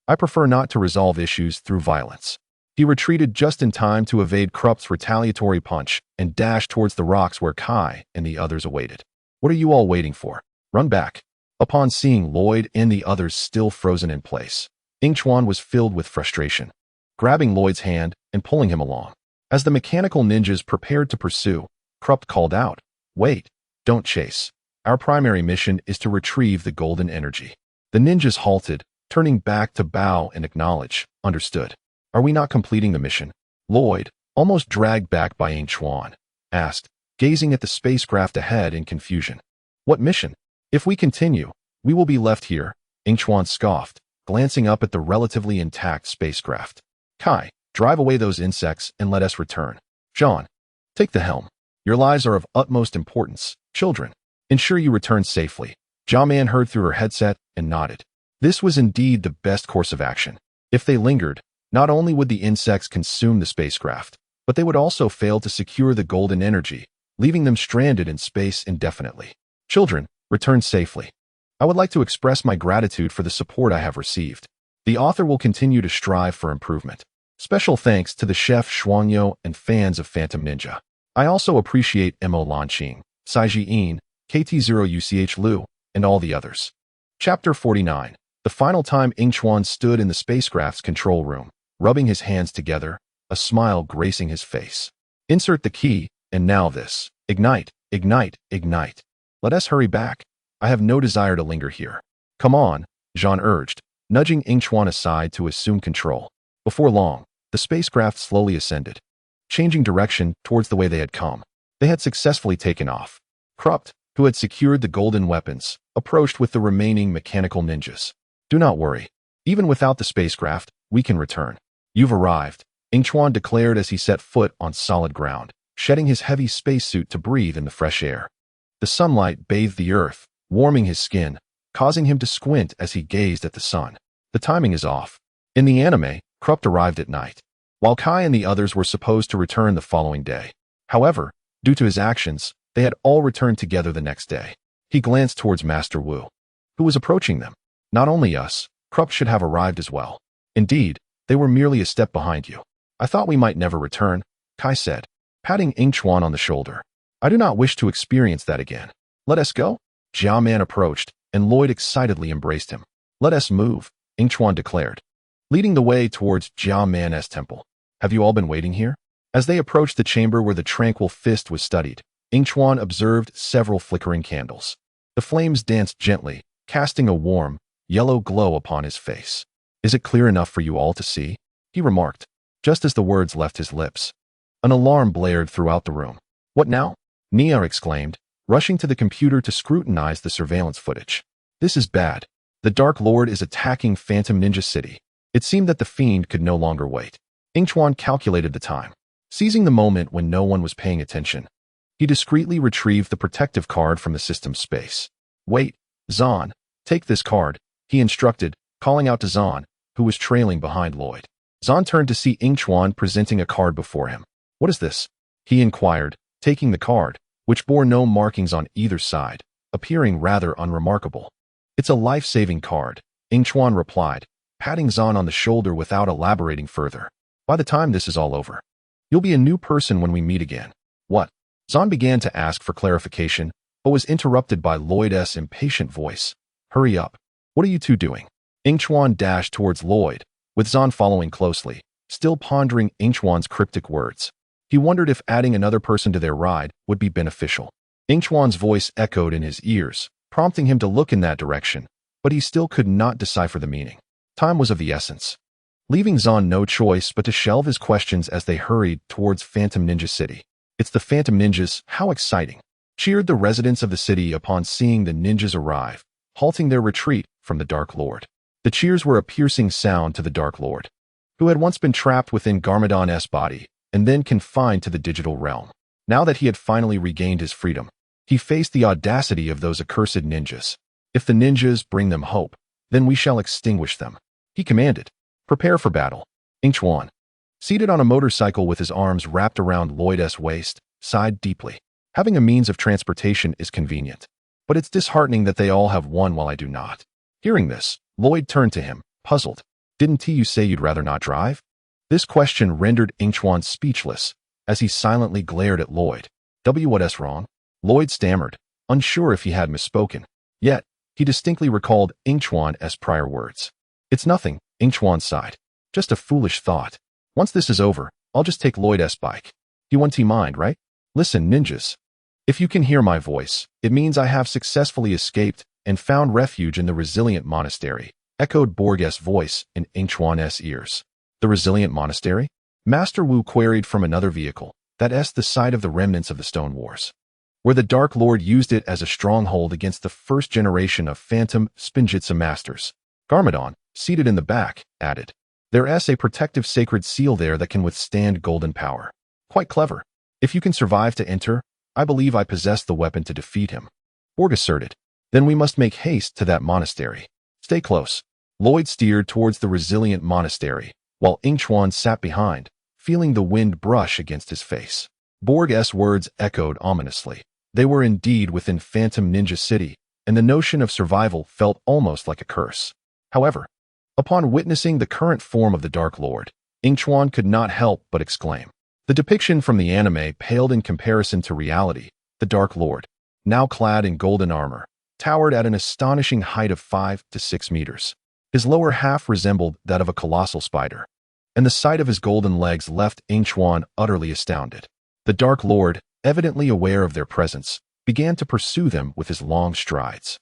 I prefer not to resolve issues through violence. He retreated just in time to evade Krup's retaliatory punch and dashed towards the rocks where Kai and the others awaited. What are you all waiting for? Run back. Upon seeing Lloyd and the others still frozen in place, Yingchuan was filled with frustration, grabbing Lloyd's hand and pulling him along. As the mechanical ninjas prepared to pursue, Krupp called out, "Wait, don't chase. Our primary mission is to retrieve the golden energy." The ninjas halted, turning back to bow and acknowledge. Understood. Are we not completing the mission? Lloyd, almost dragged back by Yingchuan, asked, gazing at the spacecraft ahead in confusion. What mission? If we continue, we will be left here, Yingchuan scoffed, glancing up at the relatively intact spacecraft. Kai, drive away those insects and let us return. Jean, take the helm. Your lives are of utmost importance. Children, ensure you return safely. Jia-man heard through her headset and nodded. This was indeed the best course of action. If they lingered, not only would the insects consume the spacecraft, but they would also fail to secure the golden energy, leaving them stranded in space indefinitely. Children, return safely. I would like to express my gratitude for the support I have received. The author will continue to strive for improvement. Special thanks to the chef Shuangyo and fans of Phantom Ninja. I also appreciate Mo Lanqing, Saiji In, KT0UCH Liu, and all the others. Chapter 49. The final time Yingchuan stood in the spacecraft's control room, rubbing his hands together, a smile gracing his face. Insert the key, and now this. Ignite, ignite, ignite. Let us hurry back. I have no desire to linger here. Come on, Jean urged, nudging Yingchuan aside to assume control. Before long, the spacecraft slowly ascended, changing direction towards the way they had come. They had successfully taken off. Krupp, who had secured the golden weapons, approached with the remaining mechanical ninjas. Do not worry. Even without the spacecraft, we can return. You've arrived, Yingchuan declared as he set foot on solid ground, shedding his heavy spacesuit to breathe in the fresh air. The sunlight bathed the earth, warming his skin, causing him to squint as he gazed at the sun. The timing is off. In the anime, Krupp arrived at night, while Kai and the others were supposed to return the following day. However, due to his actions, they had all returned together the next day. He glanced towards Master Wu, who was approaching them. Not only us, Krupp should have arrived as well. Indeed, they were merely a step behind you. I thought we might never return, Kai said, patting Yingchuan on the shoulder. I do not wish to experience that again. Let us go? Jia-man approached, and Lloyd excitedly embraced him. Let us move, Yingchuan declared, leading the way towards Jia-man's temple. Have you all been waiting here? As they approached the chamber where the tranquil fist was studied, Yingchuan observed several flickering candles. The flames danced gently, casting a warm, yellow glow upon his face. Is it clear enough for you all to see? He remarked, just as the words left his lips. An alarm blared throughout the room. What now? Nia exclaimed, rushing to the computer to scrutinize the surveillance footage. This is bad. The Dark Lord is attacking Phantom Ninja City. It seemed that the fiend could no longer wait. Yingchuan calculated the time. Seizing the moment when no one was paying attention, he discreetly retrieved the protective card from the system's space. Wait, Zahn, take this card, he instructed, calling out to Zahn, who was trailing behind Lloyd. Zahn turned to see Yingchuan presenting a card before him. What is this? He inquired, taking the card, which bore no markings on either side, appearing rather unremarkable. It's a life-saving card, Yingchuan replied, patting Zahn on the shoulder without elaborating further. By the time this is all over, you'll be a new person when we meet again. What? Zahn began to ask for clarification, but was interrupted by Lloyd's impatient voice. Hurry up. What are you two doing? Yingchuan dashed towards Lloyd, with Zahn following closely, still pondering Yingchuan's cryptic words. He wondered if adding another person to their ride would be beneficial. Yingchuan's voice echoed in his ears, prompting him to look in that direction, but he still could not decipher the meaning. Time was of the essence, leaving Zahn no choice but to shelve his questions as they hurried towards Phantom Ninja City. It's the Phantom Ninjas, how exciting! Cheered the residents of the city upon seeing the ninjas arrive, halting their retreat from the Dark Lord. The cheers were a piercing sound to the Dark Lord, who had once been trapped within Garmadon's body and then confined to the digital realm. Now that he had finally regained his freedom, he faced the audacity of those accursed ninjas. If the ninjas bring them hope, then we shall extinguish them, he commanded. Prepare for battle. Yingchuan, seated on a motorcycle with his arms wrapped around Lloyd's waist, sighed deeply. Having a means of transportation is convenient, but it's disheartening that they all have one while I do not. Hearing this, Lloyd turned to him, puzzled. Didn't you say you'd rather not drive? This question rendered Yingchuan speechless, as he silently glared at Lloyd. What's wrong? Lloyd stammered, unsure if he had misspoken. Yet, he distinctly recalled Yingchuan's prior words. It's nothing, Yingchuan sighed. Just a foolish thought. Once this is over, I'll just take Lloyd's bike. You want to mind, right? Listen, ninjas. If you can hear my voice, it means I have successfully escaped and found refuge in the resilient monastery, echoed Borg's voice in Yingchuan's ears. The resilient monastery? Master Wu queried from another vehicle, that's the site of the remnants of the Stone Wars, where the Dark Lord used it as a stronghold against the first generation of phantom Spinjitzu masters. Garmadon, seated in the back, added, There's a protective sacred seal there that can withstand golden power. Quite clever. If you can survive to enter, I believe I possess the weapon to defeat him. Borg asserted. Then we must make haste to that monastery. Stay close. Lloyd steered towards the resilient monastery, while Yingchuan sat behind, feeling the wind brush against his face. Borg's words echoed ominously. They were indeed within Phantom Ninja City, and the notion of survival felt almost like a curse. However, upon witnessing the current form of the Dark Lord, Yingchuan could not help but exclaim. The depiction from the anime paled in comparison to reality. The Dark Lord, now clad in golden armor, towered at an astonishing height of 5 to 6 meters. His lower half resembled that of a colossal spider, and the sight of his golden legs left Yingchuan utterly astounded. The Dark Lord, evidently aware of their presence, began to pursue them with his long strides.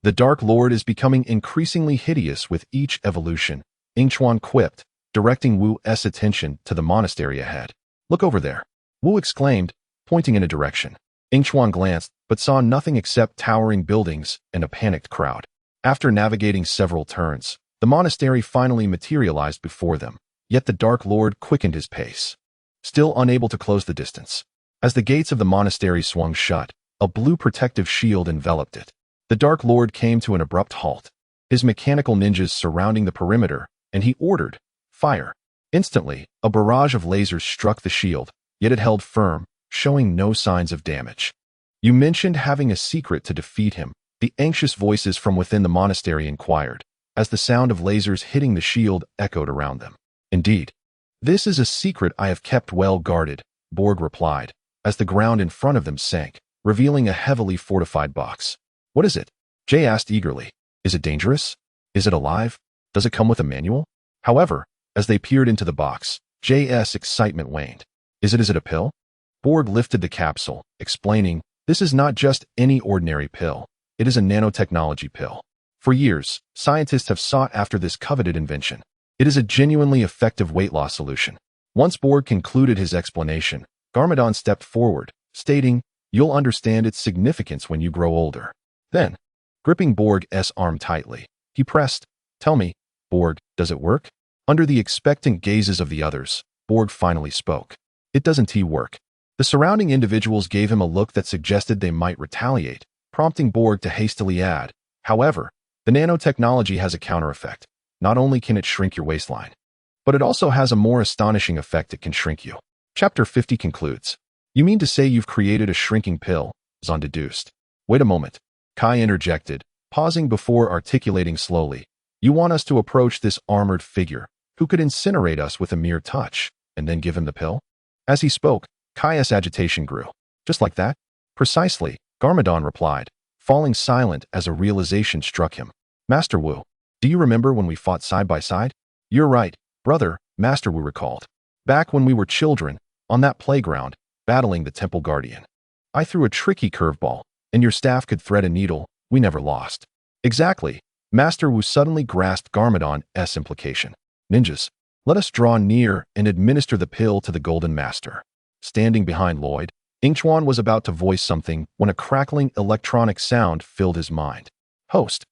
The Dark Lord is becoming increasingly hideous with each evolution, Yingchuan quipped, directing Wu's attention to the monastery ahead. Look over there, Wu exclaimed, pointing in a direction. Yingchuan glanced, but saw nothing except towering buildings and a panicked crowd. After navigating several turns, the monastery finally materialized before them, yet the Dark Lord quickened his pace, still unable to close the distance. As the gates of the monastery swung shut, a blue protective shield enveloped it. The Dark Lord came to an abrupt halt, his mechanical ninjas surrounding the perimeter, and he ordered, Fire. Instantly, a barrage of lasers struck the shield, yet it held firm, showing no signs of damage. You mentioned having a secret to defeat him, the anxious voices from within the monastery inquired, as the sound of lasers hitting the shield echoed around them. Indeed. This is a secret I have kept well guarded, Borg replied, as the ground in front of them sank, revealing a heavily fortified box. What is it? Jay asked eagerly. Is it dangerous? Is it alive? Does it come with a manual? However, as they peered into the box, J's excitement waned. Is it a pill? Borg lifted the capsule, explaining, This is not just any ordinary pill. It is a nanotechnology pill. For years, scientists have sought after this coveted invention. It is a genuinely effective weight loss solution. Once Borg concluded his explanation, Garmadon stepped forward, stating, You'll understand its significance when you grow older. Then, gripping Borg's arm tightly, he pressed, Tell me, Borg, does it work? Under the expectant gazes of the others, Borg finally spoke. It doesn't work. The surrounding individuals gave him a look that suggested they might retaliate, prompting Borg to hastily add, However, the nanotechnology has a counter effect. Not only can it shrink your waistline, but it also has a more astonishing effect. It can shrink you. Chapter 50 concludes. You mean to say you've created a shrinking pill? Zahn deduced. Wait a moment. Kai interjected, pausing before articulating slowly. You want us to approach this armored figure, who could incinerate us with a mere touch, and then give him the pill? As he spoke, Kai's agitation grew. Just like that? Precisely, Garmadon replied, falling silent as a realization struck him. Master Wu, do you remember when we fought side by side? You're right, brother, Master Wu recalled. Back when we were children, on that playground, battling the Temple Guardian. I threw a tricky curveball, and your staff could thread a needle. We never lost. Exactly. Master Wu suddenly grasped Garmadon's implication. Ninjas, let us draw near and administer the pill to the Golden Master. Standing behind Lloyd, Yingchuan was about to voice something when a crackling electronic sound filled his mind. Host,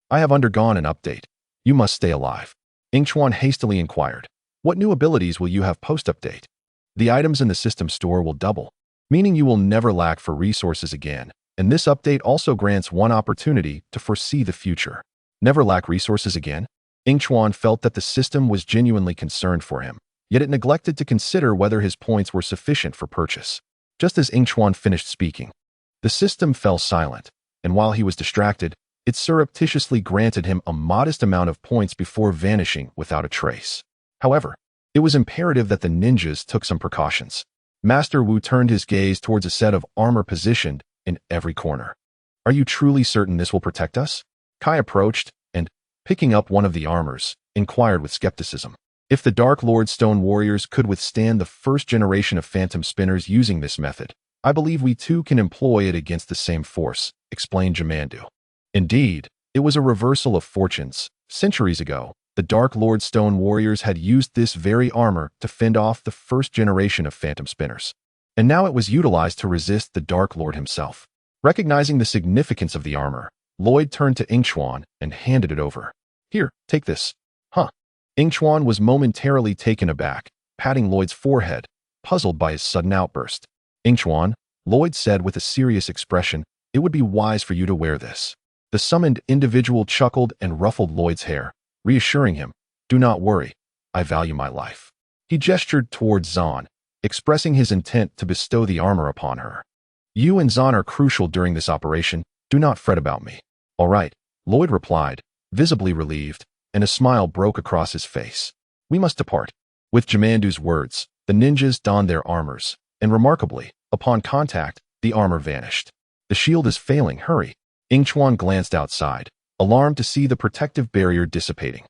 I have undergone an update. You must stay alive. Yingchuan hastily inquired. What new abilities will you have post-update? The items in the system store will double, meaning you will never lack for resources again, and this update also grants one opportunity to foresee the future. Never lack resources again? Yingchuan felt that the system was genuinely concerned for him, yet it neglected to consider whether his points were sufficient for purchase. Just as Yingchuan finished speaking, the system fell silent, and while he was distracted, it surreptitiously granted him a modest amount of points before vanishing without a trace. However, It was imperative that the ninjas took some precautions. Master Wu turned his gaze towards a set of armor positioned in every corner. Are you truly certain this will protect us? Kai approached and, picking up one of the armors, inquired with skepticism. If the Dark Lord Stone Warriors could withstand the first generation of phantom spinners using this method, I believe we too can employ it against the same force, explained Jimandu. Indeed, it was a reversal of fortunes. Centuries ago, the Dark Lord Stone Warriors had used this very armor to fend off the first generation of phantom spinners. And now it was utilized to resist the Dark Lord himself. Recognizing the significance of the armor, Lloyd turned to Yingchuan and handed it over. Here, take this. Huh. Yingchuan was momentarily taken aback, patting Lloyd's forehead, puzzled by his sudden outburst. Yingchuan, Lloyd said with a serious expression, it would be wise for you to wear this. The summoned individual chuckled and ruffled Lloyd's hair, reassuring him, do not worry, I value my life. He gestured towards Zan, expressing his intent to bestow the armor upon her. You and Zan are crucial during this operation, do not fret about me. All right, Lloyd replied, visibly relieved, and a smile broke across his face. We must depart. With Jimandu's words, the ninjas donned their armors, and remarkably, upon contact, the armor vanished. The shield is failing, hurry. Yingchuan glanced outside, alarmed to see the protective barrier dissipating.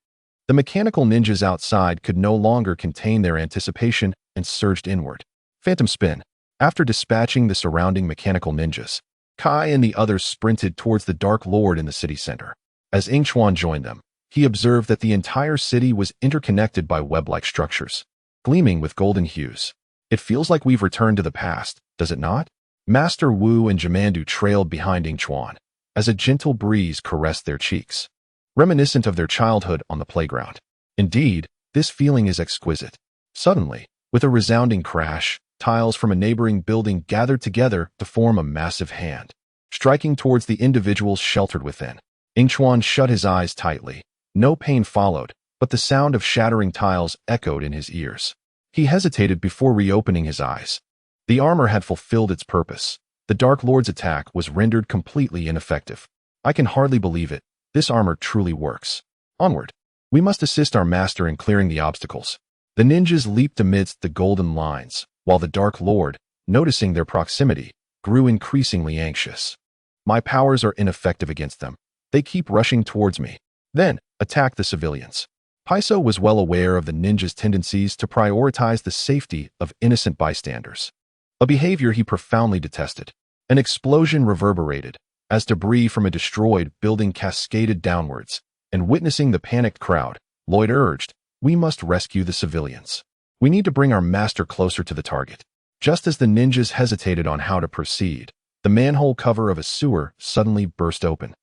The mechanical ninjas outside could no longer contain their anticipation and surged inward. Phantom spin. After dispatching the surrounding mechanical ninjas, Kai and the others sprinted towards the Dark Lord in the city center. As Yingchuan joined them, he observed that the entire city was interconnected by web-like structures, gleaming with golden hues. It feels like we've returned to the past, does it not? Master Wu and Jimandu trailed behind Yingchuan, as a gentle breeze caressed their cheeks, reminiscent of their childhood on the playground. Indeed, this feeling is exquisite. Suddenly, with a resounding crash, tiles from a neighboring building gathered together to form a massive hand, striking towards the individuals sheltered within. Yingchuan shut his eyes tightly. No pain followed, but the sound of shattering tiles echoed in his ears. He hesitated before reopening his eyes. The armor had fulfilled its purpose. The Dark Lord's attack was rendered completely ineffective. I can hardly believe it. This armor truly works. Onward. We must assist our master in clearing the obstacles. The ninjas leaped amidst the golden lines, while the Dark Lord, noticing their proximity, grew increasingly anxious. My powers are ineffective against them. They keep rushing towards me. Then, attack the civilians. Paiso was well aware of the ninjas' tendencies to prioritize the safety of innocent bystanders, a behavior he profoundly detested. An explosion reverberated, as debris from a destroyed building cascaded downwards, and witnessing the panicked crowd, Lloyd urged, we must rescue the civilians. We need to bring our master closer to the target. Just as the ninjas hesitated on how to proceed, the manhole cover of a sewer suddenly burst open,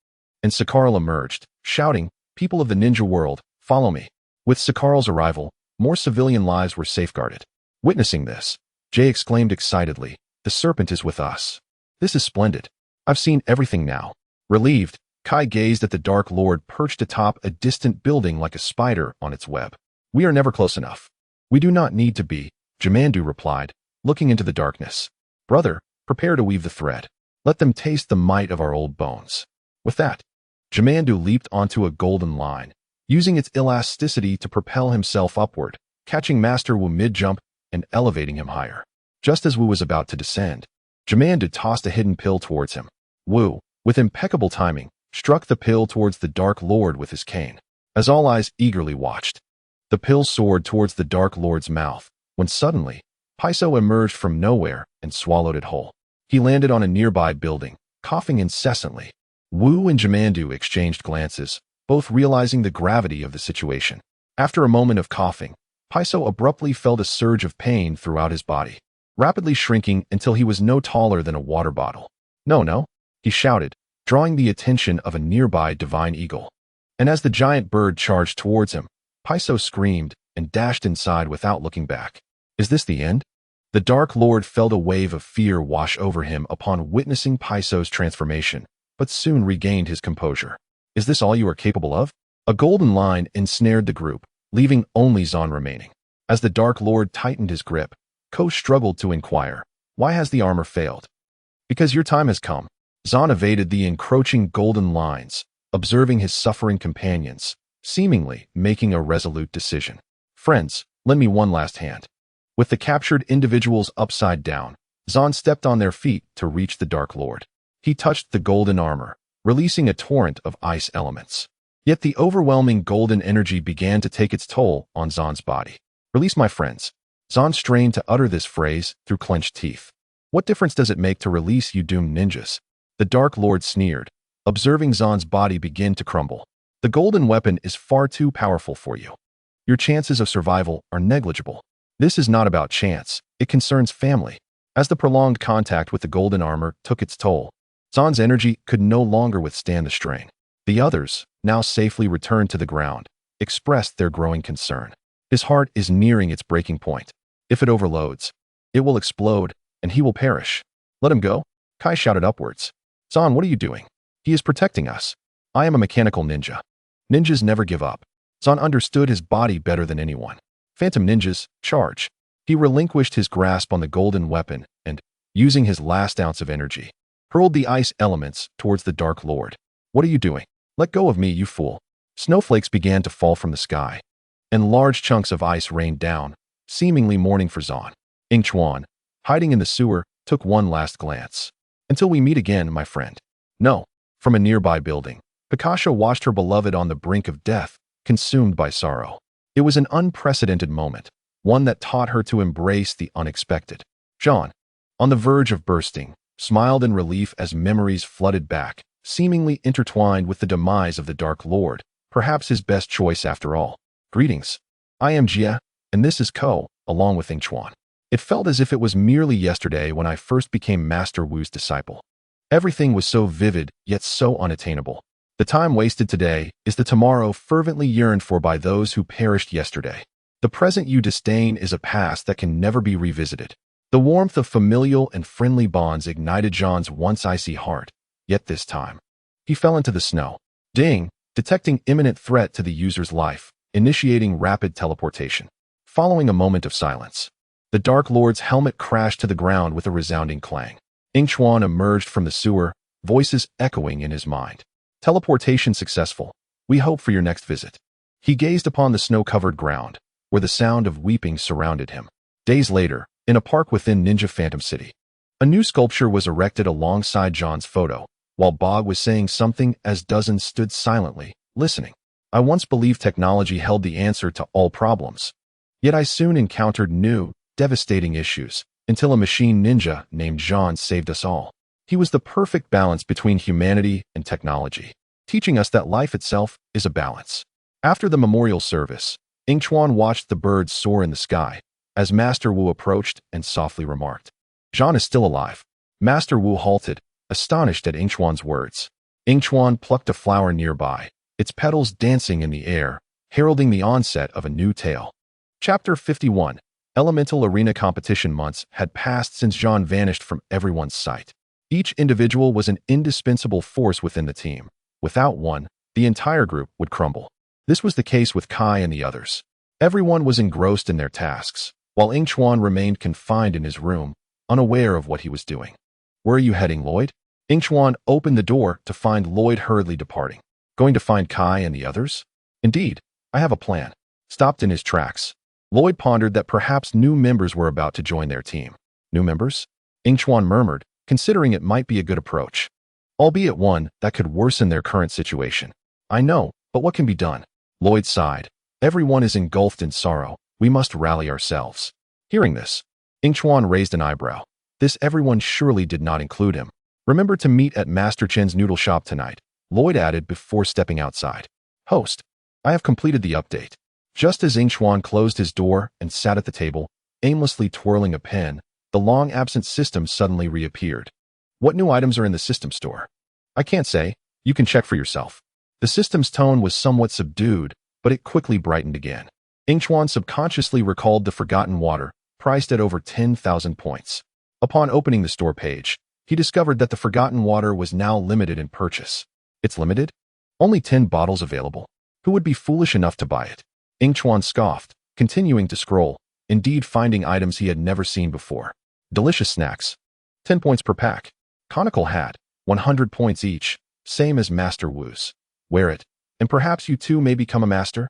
and Sakarl emerged, shouting, people of the ninja world, follow me. With Sakarl's arrival, more civilian lives were safeguarded. Witnessing this, Jay exclaimed excitedly, the serpent is with us. This is splendid. I've seen everything now. Relieved, Kai gazed at the Dark Lord perched atop a distant building like a spider on its web. We are never close enough. We do not need to be, Jimandu replied, looking into the darkness. Brother, prepare to weave the thread. Let them taste the might of our old bones. With that, Jimandu leaped onto a golden line, using its elasticity to propel himself upward, catching Master Wu mid-jump and elevating him higher. Just as Wu was about to descend, Jimandu tossed a hidden pill towards him. Wu, with impeccable timing, struck the pill towards the Dark Lord with his cane. As all eyes eagerly watched, the pill soared towards the Dark Lord's mouth, when suddenly, Paiso emerged from nowhere and swallowed it whole. He landed on a nearby building, coughing incessantly. Wu and Jimandu exchanged glances, both realizing the gravity of the situation. After a moment of coughing, Paiso abruptly felt a surge of pain throughout his body, rapidly shrinking until he was no taller than a water bottle. No, he shouted, drawing the attention of a nearby divine eagle. And as the giant bird charged towards him, Paiso screamed and dashed inside without looking back. Is this the end? The Dark Lord felt a wave of fear wash over him upon witnessing Paiso's transformation, but soon regained his composure. Is this all you are capable of? A golden line ensnared the group, leaving only Zan remaining. As the Dark Lord tightened his grip, Ko struggled to inquire, why has the armor failed? Because your time has come. Zan evaded the encroaching golden lines, observing his suffering companions, seemingly making a resolute decision. Friends, Lend me one last hand. With the captured individuals upside down, Zan stepped on their feet to reach the Dark Lord. He touched the golden armor, releasing a torrent of ice elements. Yet the overwhelming golden energy began to take its toll on Zan's body. Release my friends. Zan strained to utter this phrase through clenched teeth. What difference does it make to release you doomed ninjas? The Dark Lord sneered, observing Zan's body begin to crumble. The golden weapon is far too powerful for you. Your chances of survival are negligible. This is not about chance. It concerns family. As the prolonged contact with the golden armor took its toll, Zan's energy could no longer withstand the strain. The others, now safely returned to the ground, expressed their growing concern. His heart is nearing its breaking point. If it overloads, it will explode, and he will perish. Let him go, Kai shouted upwards. Zan, what are you doing? He is protecting us. I am a mechanical ninja. Ninjas never give up. Zan understood his body better than anyone. Phantom ninjas, charge. He relinquished his grasp on the golden weapon and, using his last ounce of energy, hurled the ice elements towards the Dark Lord. What are you doing? Let go of me, you fool. Snowflakes began to fall from the sky, and large chunks of ice rained down, seemingly mourning for Zan. Yingchuan, hiding in the sewer, took one last glance. Until we meet again, my friend. No. From a nearby building, Picasso watched her beloved on the brink of death, consumed by sorrow. It was an unprecedented moment, one that taught her to embrace the unexpected. Jean, on the verge of bursting, smiled in relief as memories flooded back, seemingly intertwined with the demise of the Dark Lord, perhaps his best choice after all. Greetings. I am Jia, and this is Ko, along with Yingchuan. It felt as if it was merely yesterday when I first became Master Wu's disciple. Everything was so vivid, yet so unattainable. The time wasted today is the tomorrow fervently yearned for by those who perished yesterday. The present you disdain is a past that can never be revisited. The warmth of familial and friendly bonds ignited Jean's once icy heart, yet this time, he fell into the snow. Ding, detecting imminent threat to the user's life, initiating rapid teleportation. Following a moment of silence, the Dark Lord's helmet crashed to the ground with a resounding clang. Yingchuan emerged from the sewer, voices echoing in his mind. Teleportation successful. We hope for your next visit. He gazed upon the snow-covered ground, where the sound of weeping surrounded him. Days later, in a park within Ninja Phantom City, a new sculpture was erected alongside John's photo, while Bog was saying something as dozens stood silently, listening. I once believed technology held the answer to all problems. Yet I soon encountered new, devastating issues, until a machine ninja named Jean saved us all. He was the perfect balance between humanity and technology, teaching us that life itself is a balance. After the memorial service, Yingchuan watched the birds soar in the sky, as Master Wu approached and softly remarked, Jean is still alive. Master Wu halted, astonished at Yingchuan's words. Yingchuan plucked a flower nearby, its petals dancing in the air, heralding the onset of a new tale. Chapter 51. Elemental Arena competition months had passed since Jean vanished from everyone's sight. Each individual was an indispensable force within the team. Without one, the entire group would crumble. This was the case with Kai and the others. Everyone was engrossed in their tasks, while Yingchuan remained confined in his room, unaware of what he was doing. Where are you heading, Lloyd? Yingchuan opened the door to find Lloyd hurriedly departing. Going to find Kai and the others? Indeed, I have a plan. Stopped in his tracks. Lloyd pondered that perhaps new members were about to join their team. New members? Yingchuan murmured, considering it might be a good approach, albeit one that could worsen their current situation. I know, but what can be done? Lloyd sighed. Everyone is engulfed in sorrow. We must rally ourselves. Hearing this, Yingchuan raised an eyebrow. This everyone surely did not include him. Remember to meet at Master Chen's noodle shop tonight, Lloyd added before stepping outside. Host, I have completed the update. Just as Yingchuan closed his door and sat at the table, aimlessly twirling a pen, the long-absent system suddenly reappeared. What new items are in the system store? I can't say. You can check for yourself. The system's tone was somewhat subdued, but it quickly brightened again. Yingchuan subconsciously recalled the forgotten water, priced at over 10,000 points. Upon opening the store page, he discovered that the forgotten water was now limited in purchase. It's limited? Only 10 bottles available. Who would be foolish enough to buy it? Yingchuan scoffed, continuing to scroll, indeed finding items he had never seen before. Delicious snacks. 10 points per pack. Conical hat. 100 points each. Same as Master Wu's. Wear it, and perhaps you too may become a master.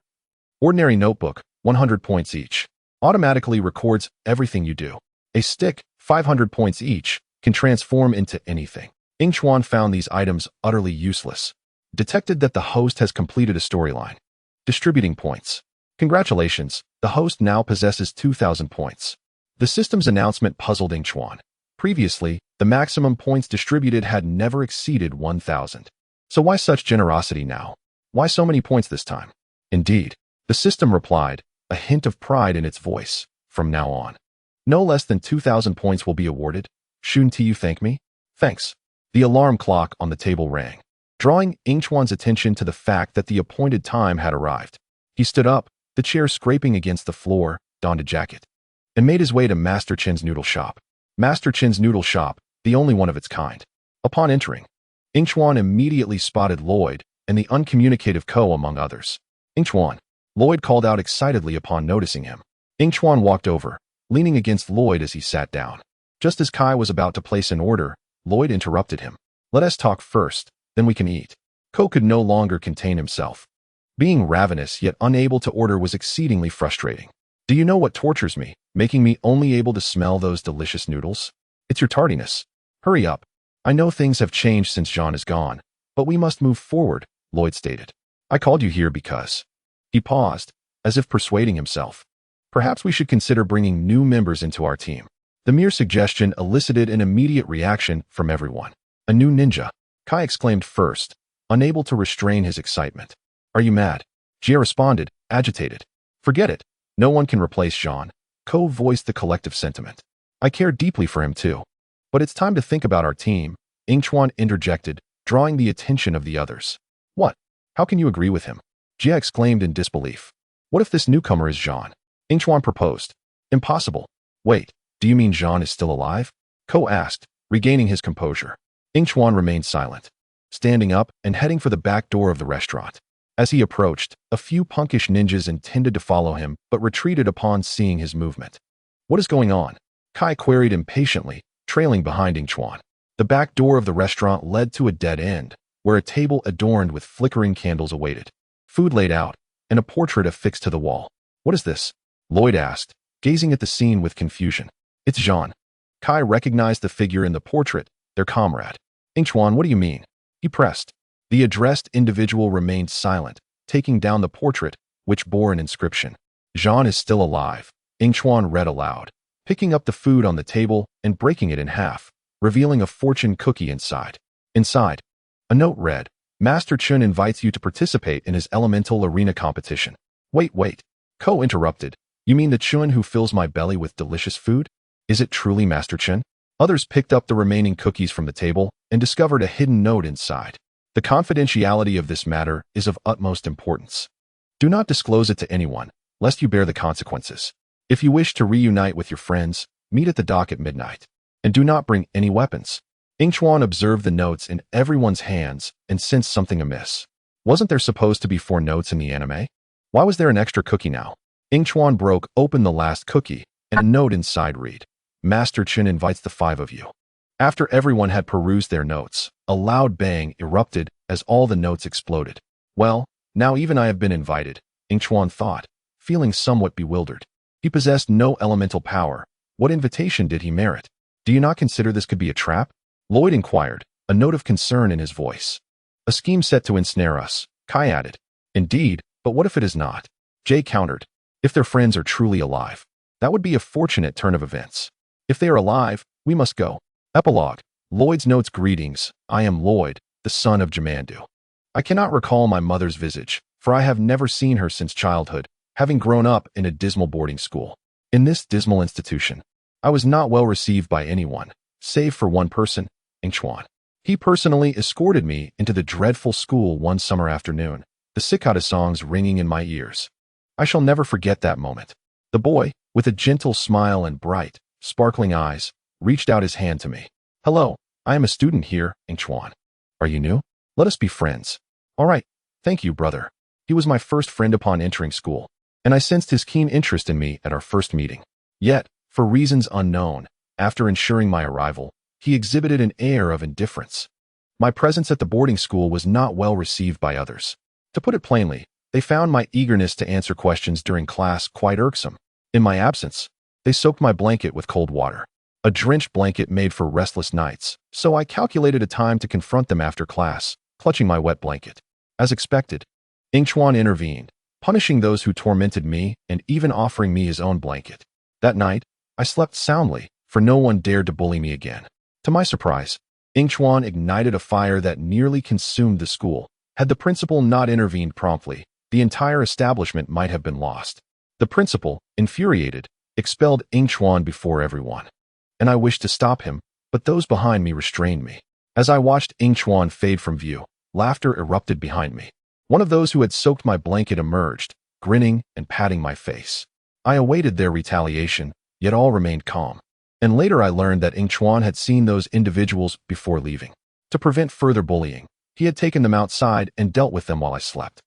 Ordinary notebook. 100 points each. automatically records everything you do. A stick, 500 points each, can transform into anything. Yingchuan found these items utterly useless. Detected that the host has completed a storyline. Distributing points. Congratulations, the host now possesses 2,000 points. The system's announcement puzzled Yingchuan. Previously, the maximum points distributed had never exceeded 1,000. So why such generosity now? Why so many points this time? Indeed, the system replied, a hint of pride in its voice. From now on, no less than 2,000 points will be awarded. Shouldn't you thank me? Thanks. The alarm clock on the table rang, drawing Yingchuan's attention to the fact that the appointed time had arrived. He stood up, the chair scraping against the floor, donned a jacket, and made his way to Master Chin's noodle shop. Master Chin's noodle shop, the only one of its kind. Upon entering, Yingchuan immediately spotted Lloyd and the uncommunicative Ko among others. Yingchuan, Lloyd called out excitedly upon noticing him. Yingchuan walked over, leaning against Lloyd as he sat down. Just as Kai was about to place an order, Lloyd interrupted him. Let us talk first, then we can eat. Ko could no longer contain himself. Being ravenous yet unable to order was exceedingly frustrating. Do you know what tortures me, making me only able to smell those delicious noodles? It's your tardiness. Hurry up. I know things have changed since Jean is gone, but we must move forward, Lloyd stated. I called you here because... He paused, as if persuading himself. Perhaps we should consider bringing new members into our team. The mere suggestion elicited an immediate reaction from everyone. A new ninja, Kai exclaimed first, unable to restrain his excitement. Are you mad? Jia responded, agitated. Forget it. No one can replace Jean. Ko voiced the collective sentiment. I care deeply for him too. But it's time to think about our team, Yingchuan interjected, drawing the attention of the others. What? How can you agree with him? Jia exclaimed in disbelief. What if this newcomer is Jean? Yingchuan proposed. Impossible. Wait, do you mean Jean is still alive? Ko asked, regaining his composure. Yingchuan remained silent, standing up and heading for the back door of the restaurant. As he approached, a few punkish ninjas intended to follow him but retreated upon seeing his movement. What is going on? Kai queried impatiently, trailing behind Yingchuan. The back door of the restaurant led to a dead end, where a table adorned with flickering candles awaited. Food laid out, and a portrait affixed to the wall. What is this? Lloyd asked, gazing at the scene with confusion. It's Jean. Kai recognized the figure in the portrait, their comrade. Yingchuan, what do you mean? He pressed. The addressed individual remained silent, taking down the portrait, which bore an inscription. Jean is still alive. Yingchuan read aloud, picking up the food on the table and breaking it in half, revealing a fortune cookie inside. Inside, a note read, Master Chun invites you to participate in his elemental arena competition. Wait. Ko interrupted. You mean the Chun who fills my belly with delicious food? Is it truly Master Chun? Others picked up the remaining cookies from the table and discovered a hidden note inside. The confidentiality of this matter is of utmost importance. Do not disclose it to anyone, lest you bear the consequences. If you wish to reunite with your friends, meet at the dock at midnight. And do not bring any weapons. Yingchuan observed the notes in everyone's hands and sensed something amiss. Wasn't there supposed to be 4 notes in the anime? Why was there an extra cookie now? Yingchuan broke open the last cookie, and a note inside read, Master Chun invites the 5 of you. After everyone had perused their notes, a loud bang erupted as all the notes exploded. Well, now even I have been invited, Yingchuan thought, feeling somewhat bewildered. He possessed no elemental power. What invitation did he merit? Do you not consider this could be a trap? Lloyd inquired, a note of concern in his voice. A scheme set to ensnare us, Kai added. Indeed, but what if it is not? Jay countered. If their friends are truly alive, that would be a fortunate turn of events. If they are alive, we must go. Epilogue. Lloyd's notes. Greetings, I am Lloyd, the son of Jamandu. I cannot recall my mother's visage, for I have never seen her since childhood, having grown up in a dismal boarding school. In this dismal institution, I was not well received by anyone, save for one person, Yingchuan. He personally escorted me into the dreadful school one summer afternoon, the cicada songs ringing in my ears. I shall never forget that moment. The boy, with a gentle smile and bright, sparkling eyes, reached out his hand to me. Hello, I am a student here, Yingchuan. Are you new? Let us be friends. All right, thank you, brother. He was my first friend upon entering school, and I sensed his keen interest in me at our first meeting. Yet, for reasons unknown, after ensuring my arrival, he exhibited an air of indifference. My presence at the boarding school was not well received by others. To put it plainly, they found my eagerness to answer questions during class quite irksome. In my absence, they soaked my blanket with cold water. A drenched blanket made for restless nights, so I calculated a time to confront them after class, clutching my wet blanket. As expected, Yingchuan intervened, punishing those who tormented me and even offering me his own blanket. That night, I slept soundly, for no one dared to bully me again. To my surprise, Yingchuan ignited a fire that nearly consumed the school. Had the principal not intervened promptly, the entire establishment might have been lost. The principal, infuriated, expelled Yingchuan before everyone. And I wished to stop him, but those behind me restrained me. As I watched Yingchuan fade from view, laughter erupted behind me. One of those who had soaked my blanket emerged, grinning and patting my face. I awaited their retaliation, yet all remained calm. And later I learned that Yingchuan had seen those individuals before leaving. To prevent further bullying, he had taken them outside and dealt with them while I slept.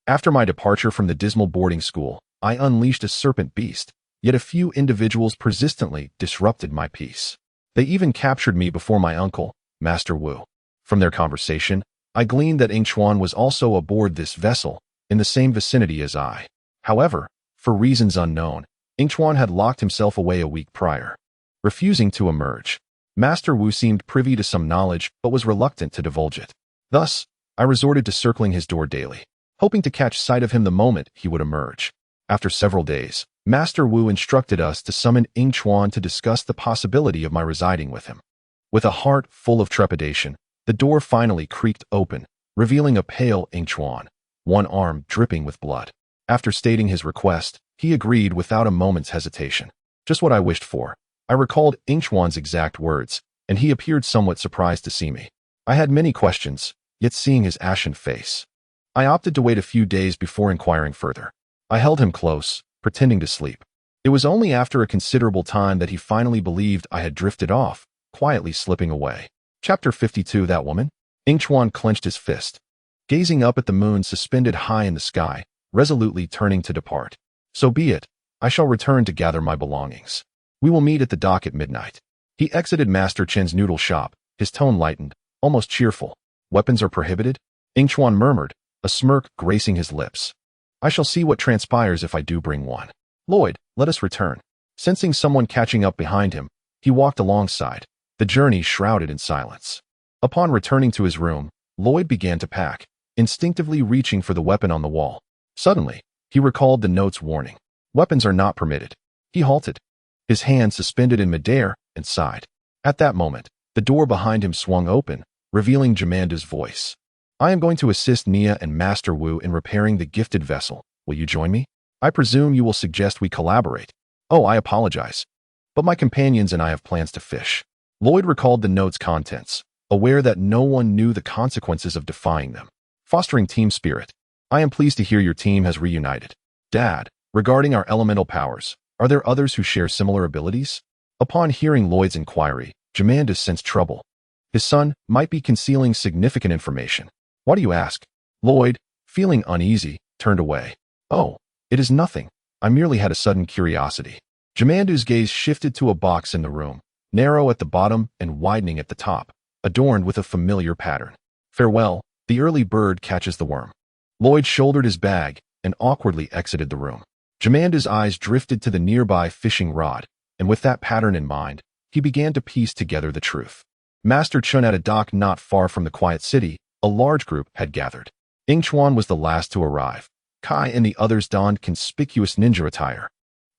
After my departure from the dismal boarding school, I unleashed a serpent beast, yet a few individuals persistently disrupted my peace. They even captured me before my uncle, Master Wu. From their conversation, I gleaned that Yingchuan was also aboard this vessel, in the same vicinity as I. However, for reasons unknown, Yingchuan had locked himself away a week prior, refusing to emerge. Master Wu seemed privy to some knowledge but was reluctant to divulge it. Thus, I resorted to circling his door daily, hoping to catch sight of him the moment he would emerge. After several days, Master Wu instructed us to summon Yingchuan to discuss the possibility of my residing with him. With a heart full of trepidation, the door finally creaked open, revealing a pale Yingchuan, one arm dripping with blood. After stating his request, he agreed without a moment's hesitation. Just what I wished for. I recalled Yingchuan's exact words, and he appeared somewhat surprised to see me. I had many questions, yet seeing his ashen face, I opted to wait a few days before inquiring further. I held him close, pretending to sleep. It was only after a considerable time that he finally believed I had drifted off, quietly slipping away. Chapter 52. That woman? Yingchuan clenched his fist, gazing up at the moon suspended high in the sky, resolutely turning to depart. So be it. I shall return to gather my belongings. We will meet at the dock at midnight. He exited Master Chen's noodle shop, his tone lightened, almost cheerful. Weapons are prohibited? Yingchuan murmured, a smirk gracing his lips. I shall see what transpires if I do bring one. Lloyd, let us return. Sensing someone catching up behind him, he walked alongside, the journey shrouded in silence. Upon returning to his room, Lloyd began to pack, instinctively reaching for the weapon on the wall. Suddenly, he recalled the note's warning. Weapons are not permitted. He halted, his hand suspended in midair, and sighed. At that moment, the door behind him swung open, revealing Jamanda's voice. I am going to assist Nia and Master Wu in repairing the gifted vessel. Will you join me? I presume you will suggest we collaborate. Oh, I apologize, but my companions and I have plans to fish. Lloyd recalled the note's contents, aware that no one knew the consequences of defying them. Fostering team spirit. I am pleased to hear your team has reunited. Dad, regarding our elemental powers, are there others who share similar abilities? Upon hearing Lloyd's inquiry, Jamanda sensed trouble. His son might be concealing significant information. Why do you ask? Lloyd, feeling uneasy, turned away. Oh, it is nothing. I merely had a sudden curiosity. Jamanda's gaze shifted to a box in the room, narrow at the bottom and widening at the top, adorned with a familiar pattern. Farewell, the early bird catches the worm. Lloyd shouldered his bag and awkwardly exited the room. Jamanda's eyes drifted to the nearby fishing rod, and with that pattern in mind, he began to piece together the truth. Master Chun at a dock not far from the quiet city, a large group had gathered. Yingchuan was the last to arrive. Kai and the others donned conspicuous ninja attire,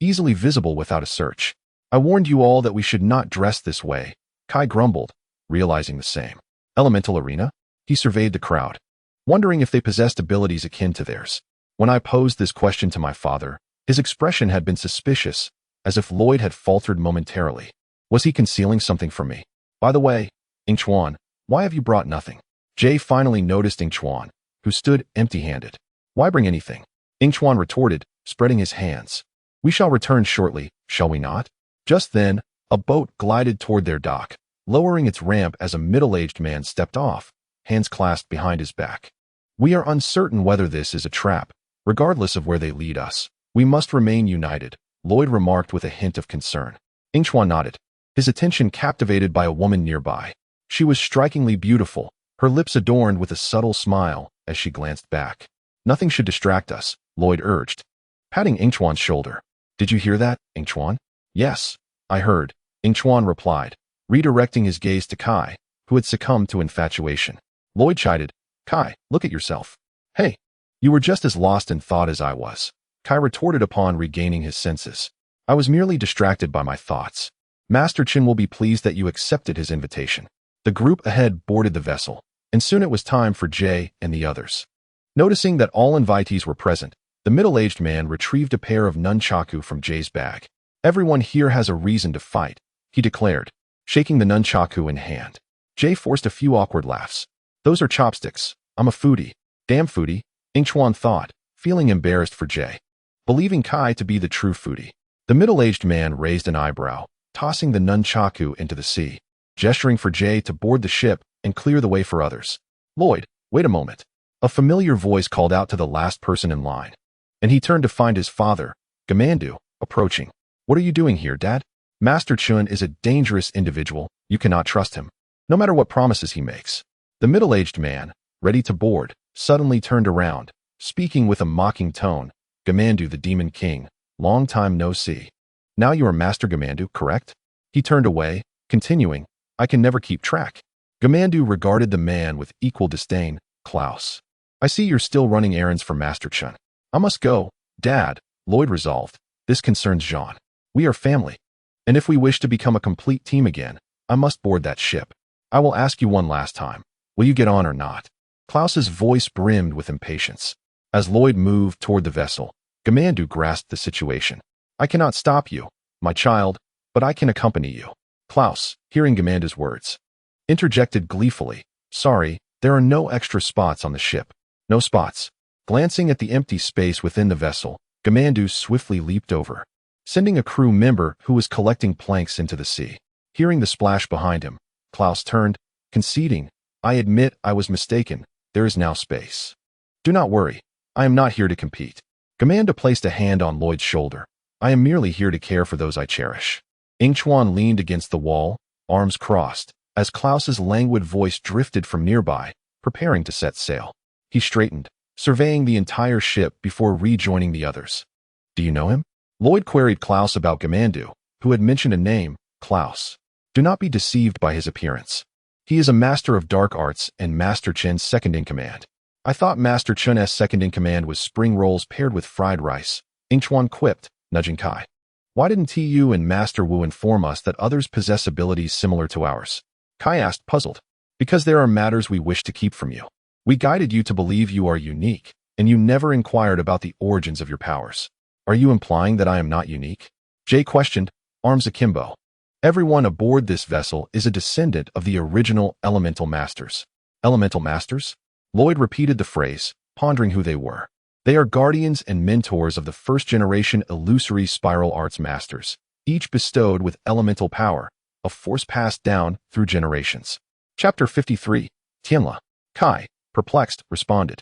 easily visible without a search. I warned you all that we should not dress this way, Kai grumbled, realizing the same. Elemental arena? He surveyed the crowd, wondering if they possessed abilities akin to theirs. When I posed this question to my father, his expression had been suspicious, as if Lloyd had faltered momentarily. Was he concealing something from me? By the way, Yingchuan, why have you brought nothing? Jay finally noticed Yingchuan, who stood empty-handed. Why bring anything? Yingchuan retorted, spreading his hands. We shall return shortly, shall we not? Just then, a boat glided toward their dock, lowering its ramp as a middle-aged man stepped off, hands clasped behind his back. We are uncertain whether this is a trap. Regardless of where they lead us, we must remain united, Lloyd remarked with a hint of concern. Yingchuan nodded, his attention captivated by a woman nearby. She was strikingly beautiful, her lips adorned with a subtle smile as she glanced back. Nothing should distract us, Lloyd urged, patting Yingchuan's shoulder. Did you hear that, Yingchuan? Yes, I heard, Yingchuan replied, redirecting his gaze to Kai, who had succumbed to infatuation. Lloyd chided, Kai, look at yourself. Hey, you were just as lost in thought as I was. Kai retorted upon regaining his senses. I was merely distracted by my thoughts. Master Chin will be pleased that you accepted his invitation. The group ahead boarded the vessel, and soon it was time for Jay and the others. Noticing that all invitees were present, the middle-aged man retrieved a pair of nunchaku from Jay's bag. Everyone here has a reason to fight, he declared, shaking the nunchaku in hand. Jay forced a few awkward laughs. Those are chopsticks. I'm a foodie. Damn foodie, Yingchuan thought, feeling embarrassed for Jay. Believing Kai to be the true foodie, the middle-aged man raised an eyebrow, tossing the nunchaku into the sea, gesturing for Jay to board the ship and clear the way for others. Lloyd, wait a moment. A familiar voice called out to the last person in line, and he turned to find his father, Gamandu, approaching. What are you doing here, Dad? Master Chun is a dangerous individual. You cannot trust him, no matter what promises he makes. The middle-aged man, ready to board, suddenly turned around, speaking with a mocking tone. Gamandu, the Demon King, long time no see. Now you are Master Gamandu, correct? He turned away, continuing, I can never keep track. Gamandu regarded the man with equal disdain. Klaus, I see you're still running errands for Master Chun. I must go, Dad, Lloyd resolved. This concerns Jean. We are family. And if we wish to become a complete team again, I must board that ship. I will ask you one last time. Will you get on or not? Klaus's voice brimmed with impatience. As Lloyd moved toward the vessel, Gamandu grasped the situation. I cannot stop you, my child, but I can accompany you. Klaus, hearing Gamandu's words, interjected gleefully. Sorry, there are no extra spots on the ship. No spots. Glancing at the empty space within the vessel, Gamandu swiftly leaped over, sending a crew member who was collecting planks into the sea. Hearing the splash behind him, Klaus turned, conceding, I admit I was mistaken. There is now space. Do not worry. I am not here to compete. Gamandu placed a hand on Lloyd's shoulder. I am merely here to care for those I cherish. Yingchuan leaned against the wall, arms crossed, as Klaus's languid voice drifted from nearby, preparing to set sail. He straightened, surveying the entire ship before rejoining the others. Do you know him? Lloyd queried Klaus about Gamandu, who had mentioned a name, Klaus. Do not be deceived by his appearance. He is a master of dark arts and Master Chen's second-in-command. I thought Master Chun's second-in-command was spring rolls paired with fried rice, Yingchuan quipped, nudging Kai. Why didn't Tu and Master Wu inform us that others possess abilities similar to ours? Kai asked, puzzled. Because there are matters we wish to keep from you. We guided you to believe you are unique, and you never inquired about the origins of your powers. Are you implying that I am not unique? Jay questioned, arms akimbo. Everyone aboard this vessel is a descendant of the original Elemental Masters. Elemental Masters? Lloyd repeated the phrase, pondering who they were. They are guardians and mentors of the first-generation illusory spiral arts masters, each bestowed with elemental power, a force passed down through generations. Chapter 53, Tianla. Kai, perplexed, responded.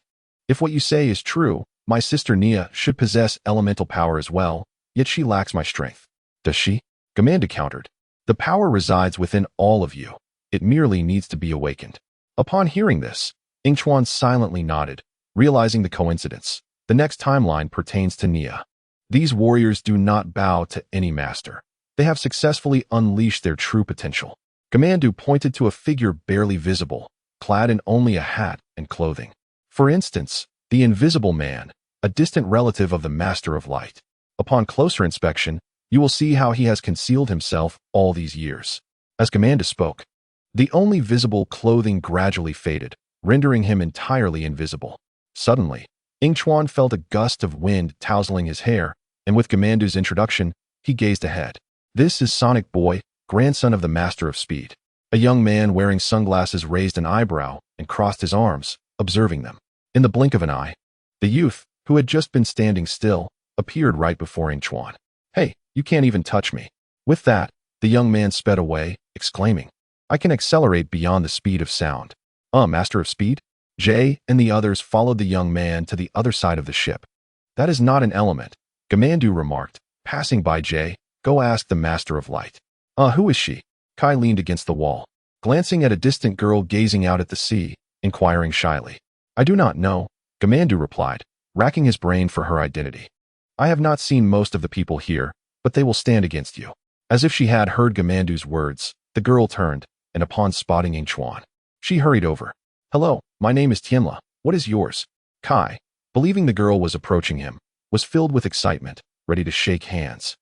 If what you say is true, my sister Nia should possess elemental power as well, yet she lacks my strength. Does she? Gamandu countered. The power resides within all of you. It merely needs to be awakened. Upon hearing this, Yingchuan silently nodded, realizing the coincidence. The next timeline pertains to Nia. These warriors do not bow to any master. They have successfully unleashed their true potential. Gamandu pointed to a figure barely visible, clad in only a hat and clothing. For instance, the Invisible Man, a distant relative of the Master of Light. Upon closer inspection, you will see how he has concealed himself all these years. As Gamandu spoke, the only visible clothing gradually faded, rendering him entirely invisible. Suddenly, Yingchuan felt a gust of wind tousling his hair, and with Gamandu's introduction, he gazed ahead. This is Sonic Boy, grandson of the Master of Speed. A young man wearing sunglasses raised an eyebrow and crossed his arms, observing them. In the blink of an eye, the youth, who had just been standing still, appeared right before Yingchuan. Hey, you can't even touch me. With that, the young man sped away, exclaiming, I can accelerate beyond the speed of sound. Master of Speed? Jay and the others followed the young man to the other side of the ship. That is not an element, Gamandu remarked, passing by Jay. Go ask the Master of Light. Who is she? Kai leaned against the wall, glancing at a distant girl gazing out at the sea, inquiring shyly. I do not know, Gamandu replied, racking his brain for her identity. I have not seen most of the people here, but they will stand against you. As if she had heard Gamandu's words, the girl turned, and upon spotting Yingchuan, she hurried over. Hello, my name is Tianla. What is yours? Kai, believing the girl was approaching him, was filled with excitement, ready to shake hands,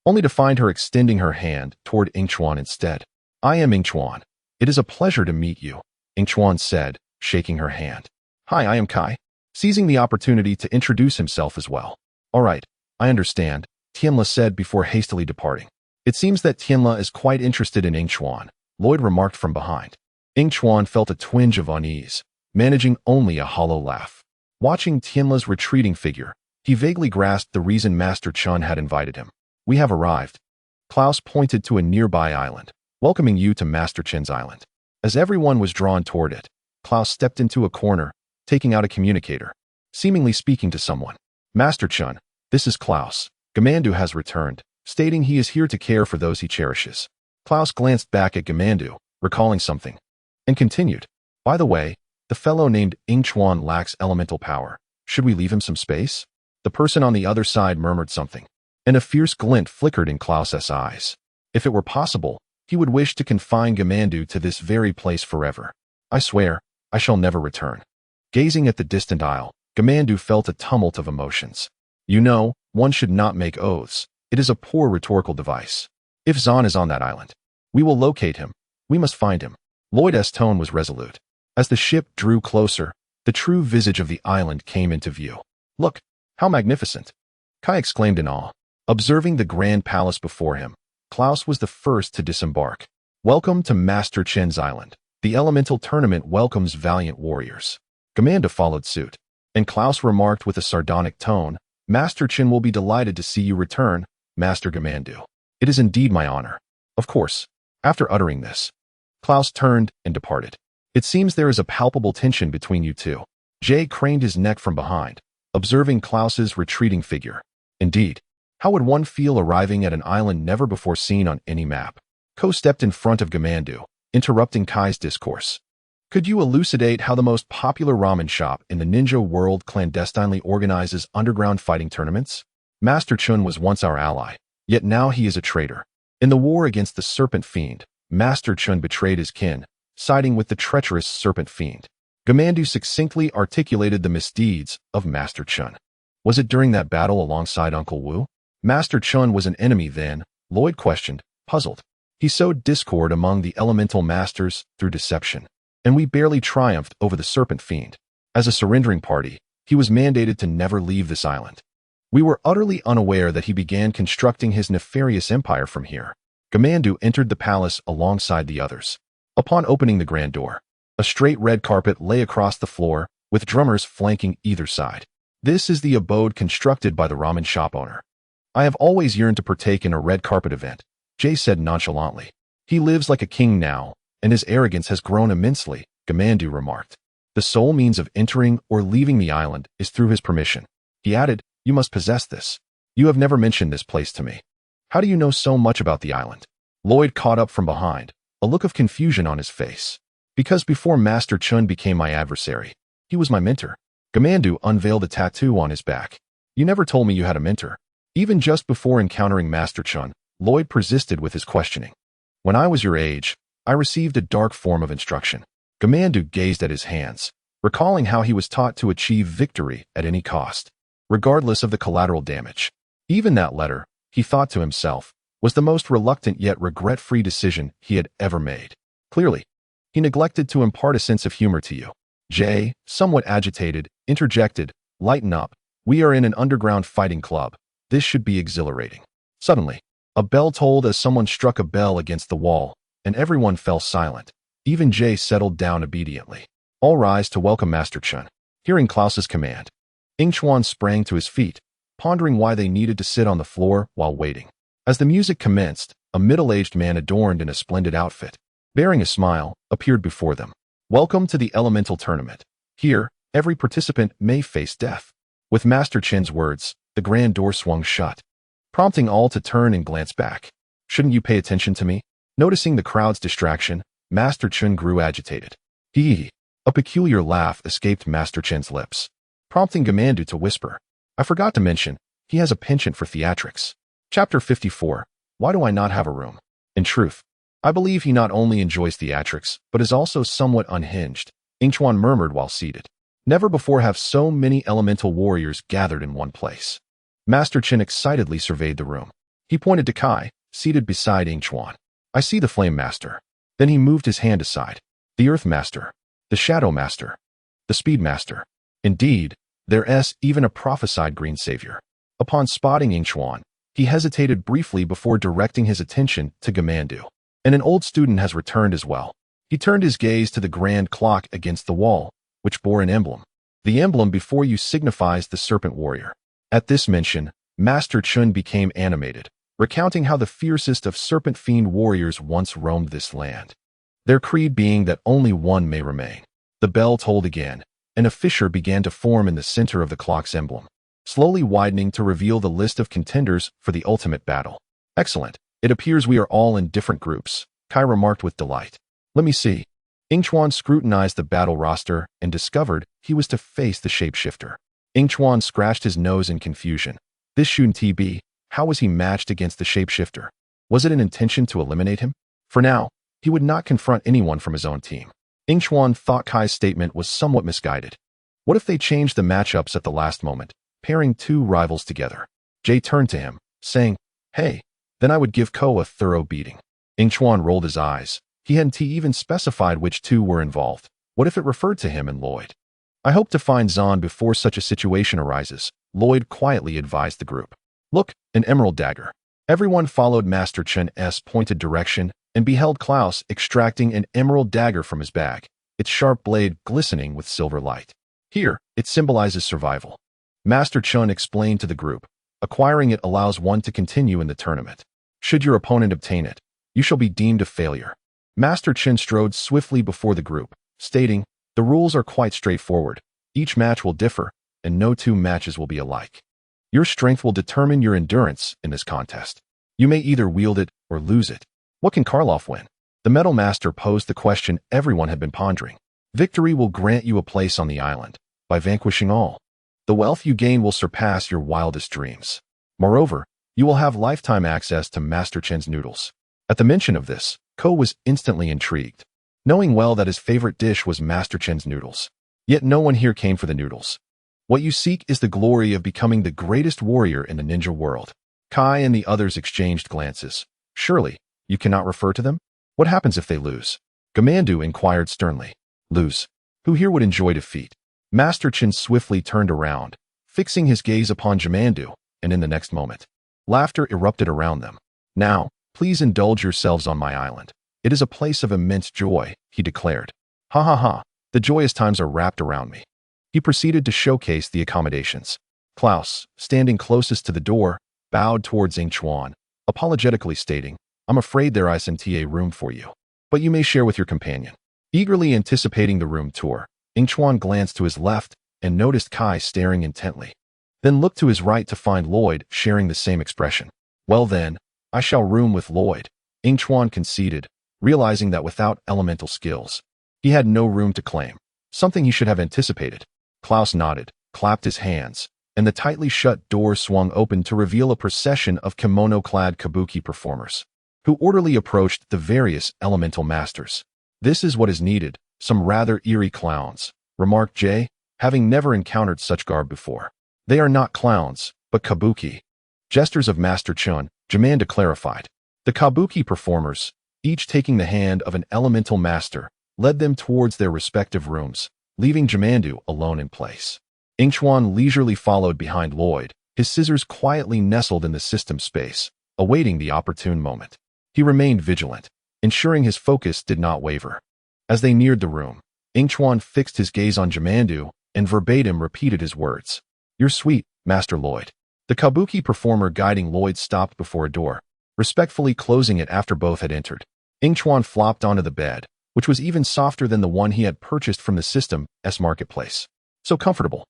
only to find her extending her hand toward Yingchuan instead. I am Yingchuan. It is a pleasure to meet you, Yingchuan said, shaking her hand. Hi, I am Kai, seizing the opportunity to introduce himself as well. All right, I understand, Tianla said before hastily departing. It seems that Tianla is quite interested in Yingchuan, Lloyd remarked from behind. Yingchuan felt a twinge of unease, managing only a hollow laugh. Watching Tianla's retreating figure, he vaguely grasped the reason Master Chun had invited him. We have arrived. Klaus pointed to a nearby island, welcoming you to Master Chen's island. As everyone was drawn toward it, Klaus stepped into a corner, taking out a communicator, seemingly speaking to someone. Master Chun, this is Klaus. Gamandu has returned, stating he is here to care for those he cherishes. Klaus glanced back at Gamandu, recalling something, and continued. By the way, the fellow named Yingchuan lacks elemental power. Should we leave him some space? The person on the other side murmured something, and a fierce glint flickered in Klaus's eyes. If it were possible, he would wish to confine Gamandu to this very place forever. I swear, I shall never return. Gazing at the distant isle, Gamandu felt a tumult of emotions. You know, one should not make oaths. It is a poor rhetorical device. If Zahn is on that island, we will locate him. We must find him. Lloyd's tone was resolute. As the ship drew closer, the true visage of the island came into view. Look, how magnificent! Kai exclaimed in awe. Observing the grand palace before him, Klaus was the first to disembark. Welcome to Master Chen's island. The elemental tournament welcomes valiant warriors. Gamanda followed suit, and Klaus remarked with a sardonic tone, Master Chen will be delighted to see you return, Master Gamandu. It is indeed my honor. Of course. After uttering this, Klaus turned and departed. It seems there is a palpable tension between you two. Jay craned his neck from behind, observing Klaus's retreating figure. Indeed. How would one feel arriving at an island never before seen on any map? Ko stepped in front of Gamandu, interrupting Kai's discourse. Could you elucidate how the most popular ramen shop in the ninja world clandestinely organizes underground fighting tournaments? Master Chun was once our ally, yet now he is a traitor. In the war against the Serpent Fiend, Master Chun betrayed his kin, siding with the treacherous Serpent Fiend. Gamandu succinctly articulated the misdeeds of Master Chun. Was it during that battle alongside Uncle Wu? Master Chun was an enemy then, Lloyd questioned, puzzled. He sowed discord among the elemental masters through deception, and we barely triumphed over the Serpent Fiend. As a surrendering party, he was mandated to never leave this island. We were utterly unaware that he began constructing his nefarious empire from here. Gamandu entered the palace alongside the others. Upon opening the grand door, a straight red carpet lay across the floor, with drummers flanking either side. This is the abode constructed by the ramen shop owner. I have always yearned to partake in a red carpet event, Jay said nonchalantly. He lives like a king now, and his arrogance has grown immensely, Gamandu remarked. The sole means of entering or leaving the island is through his permission. He added, you must possess this. You have never mentioned this place to me. How do you know so much about the island? Lloyd caught up from behind, a look of confusion on his face. Because before Master Chun became my adversary, he was my mentor. Gamandu unveiled a tattoo on his back. You never told me you had a mentor. Even just before encountering Master Chun, Lloyd persisted with his questioning. When I was your age, I received a dark form of instruction. Gamandu gazed at his hands, recalling how he was taught to achieve victory at any cost, regardless of the collateral damage. Even that letter, he thought to himself, was the most reluctant yet regret-free decision he had ever made. Clearly, he neglected to impart a sense of humor to you. Jay, somewhat agitated, interjected, lighten up. We are in an underground fighting club. This should be exhilarating. Suddenly, a bell tolled as someone struck a bell against the wall, and everyone fell silent. Even Jay settled down obediently. All rise to welcome Master Chun. Hearing Klaus's command, Yingchuan sprang to his feet, pondering why they needed to sit on the floor while waiting. As the music commenced, a middle-aged man adorned in a splendid outfit, bearing a smile, appeared before them. Welcome to the elemental tournament. Here, every participant may face death. With Master Chen's words, the grand door swung shut, prompting all to turn and glance back. Shouldn't you pay attention to me? Noticing the crowd's distraction, Master Chen grew agitated. A peculiar laugh escaped Master Chen's lips, prompting Gamandu to whisper. I forgot to mention, He has a penchant for theatrics. Chapter 54. Why do I not have a room? In truth, I believe he not only enjoys theatrics, but is also somewhat unhinged, Yingchuan murmured while seated. Never before have so many elemental warriors gathered in one place. Master Chen excitedly surveyed the room. He pointed to Kai, seated beside Yingchuan. I see the Flame Master. Then he moved his hand aside. The Earth Master. The Shadow Master. The Speed Master. Indeed, there's even a prophesied Green Savior. Upon spotting Yingchuan, he hesitated briefly before directing his attention to Gamandu. And an old student has returned as well. He turned his gaze to the grand clock against the wall, which bore an emblem. The emblem before you signifies the Serpent Warrior. At this mention, Master Chun became animated, recounting how the fiercest of serpent fiend warriors once roamed this land. Their creed being that only one may remain. The bell tolled again, and a fissure began to form in the center of the clock's emblem, slowly widening to reveal the list of contenders for the ultimate battle. Excellent. It appears we are all in different groups, Kai remarked with delight. Let me see. Yingchuan scrutinized the battle roster and discovered he was to face the shapeshifter. Yingchuan scratched his nose in confusion. This shouldn't be. How was he matched against the shapeshifter? Was it an intention to eliminate him? For now, he would not confront anyone from his own team. Yingchuan thought Kai's statement was somewhat misguided. What if they changed the matchups at the last moment, pairing two rivals together? Jay turned to him, saying, Hey, then I would give Ko a thorough beating. Yingchuan rolled his eyes. He hadn't even specified which two were involved. What if it referred to him and Lloyd? I hope to find Zahn before such a situation arises, Lloyd quietly advised the group. Look, an emerald dagger. Everyone followed Master Chen's pointed direction and beheld Klaus extracting an emerald dagger from his bag, its sharp blade glistening with silver light. Here, it symbolizes survival. Master Chun explained to the group. Acquiring it allows one to continue in the tournament. Should your opponent obtain it, you shall be deemed a failure. Master Chen strode swiftly before the group, stating, The rules are quite straightforward. Each match will differ, and no two matches will be alike. Your strength will determine your endurance in this contest. You may either wield it or lose it. What can Karloff win? The Metal Master posed the question everyone had been pondering. Victory will grant you a place on the island, by vanquishing all. The wealth you gain will surpass your wildest dreams. Moreover, you will have lifetime access to Master Chen's noodles. At the mention of this, Ko was instantly intrigued, knowing well that his favorite dish was Master Chen's noodles. Yet no one here came for the noodles. What you seek is the glory of becoming the greatest warrior in the ninja world. Kai and the others exchanged glances. Surely, you cannot refer to them? What happens if they lose? Gamandu inquired sternly. Lose. Who here would enjoy defeat? Master Chen swiftly turned around, fixing his gaze upon Gamandu, and in the next moment, laughter erupted around them. Now, please indulge yourselves on my island. It is a place of immense joy, he declared. Ha ha ha, the joyous times are wrapped around me. He proceeded to showcase the accommodations. Klaus, standing closest to the door, bowed towards Yingchuan, apologetically stating, I'm afraid there isn't a room for you, but you may share with your companion. Eagerly anticipating the room tour, Yingchuan glanced to his left and noticed Kai staring intently. Then looked to his right to find Lloyd sharing the same expression. Well then, I shall room with Lloyd, Yingchuan conceded, realizing that without elemental skills, he had no room to claim, something he should have anticipated. Klaus nodded, clapped his hands, and the tightly shut door swung open to reveal a procession of kimono-clad kabuki performers, who orderly approached the various elemental masters. This is what is needed, some rather eerie clowns, remarked Jay, having never encountered such garb before. They are not clowns, but kabuki. Gestures of Master Chun, Jamanda clarified. The kabuki performers, each taking the hand of an elemental master, led them towards their respective rooms, leaving Jamandu alone in place. Yingchuan leisurely followed behind Lloyd, his scissors quietly nestled in the system space, awaiting the opportune moment. He remained vigilant, ensuring his focus did not waver. As they neared the room, Yingchuan fixed his gaze on Jamandu and verbatim repeated his words. You're sweet, Master Lloyd. The kabuki performer guiding Lloyd stopped before a door, respectfully closing it after both had entered. Yingchuan flopped onto the bed, which was even softer than the one he had purchased from the system's marketplace. So comfortable.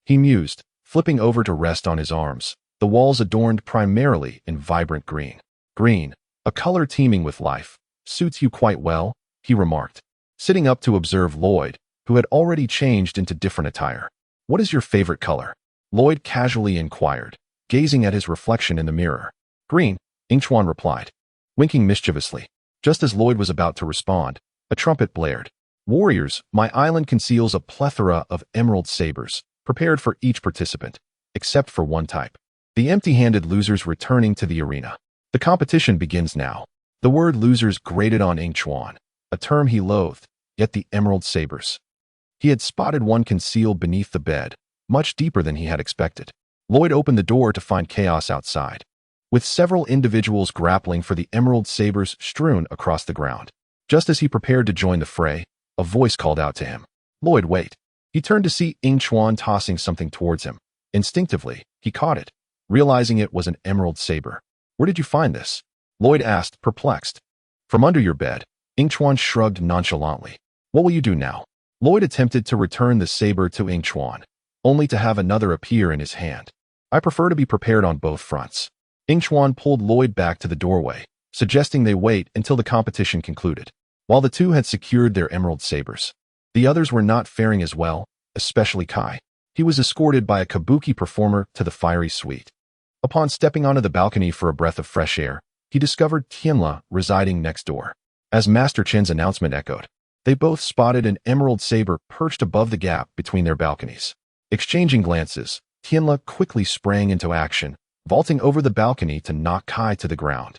He mused, flipping over to rest on his arms, the walls adorned primarily in vibrant green. Green, a color teeming with life, suits you quite well, he remarked, sitting up to observe Lloyd, who had already changed into different attire. What is your favorite color? Lloyd casually inquired, gazing at his reflection in the mirror. Green, Yingchuan replied, winking mischievously. Just as Lloyd was about to respond, a trumpet blared. Warriors, my island conceals a plethora of emerald sabers, prepared for each participant, except for one type. The empty-handed losers returning to the arena. The competition begins now. The word losers grated on Yingchuan, a term he loathed, yet the emerald sabers. He had spotted one concealed beneath the bed, much deeper than he had expected. Lloyd opened the door to find chaos outside, with several individuals grappling for the emerald sabers strewn across the ground. Just as he prepared to join the fray, a voice called out to him. Lloyd, wait. He turned to see Yingchuan tossing something towards him. Instinctively, he caught it, realizing it was an emerald saber. Where did you find this? Lloyd asked, perplexed. From under your bed. Yingchuan shrugged nonchalantly. What will you do now? Lloyd attempted to return the saber to Yingchuan, only to have another appear in his hand. I prefer to be prepared on both fronts. Yingchuan pulled Lloyd back to the doorway, suggesting they wait until the competition concluded. While the two had secured their emerald sabers, the others were not faring as well, especially Kai. He was escorted by a kabuki performer to the fiery suite. Upon stepping onto the balcony for a breath of fresh air, he discovered Tianla residing next door. As Master Chen's announcement echoed, they both spotted an emerald saber perched above the gap between their balconies. Exchanging glances, Tianla quickly sprang into action, vaulting over the balcony to knock Kai to the ground.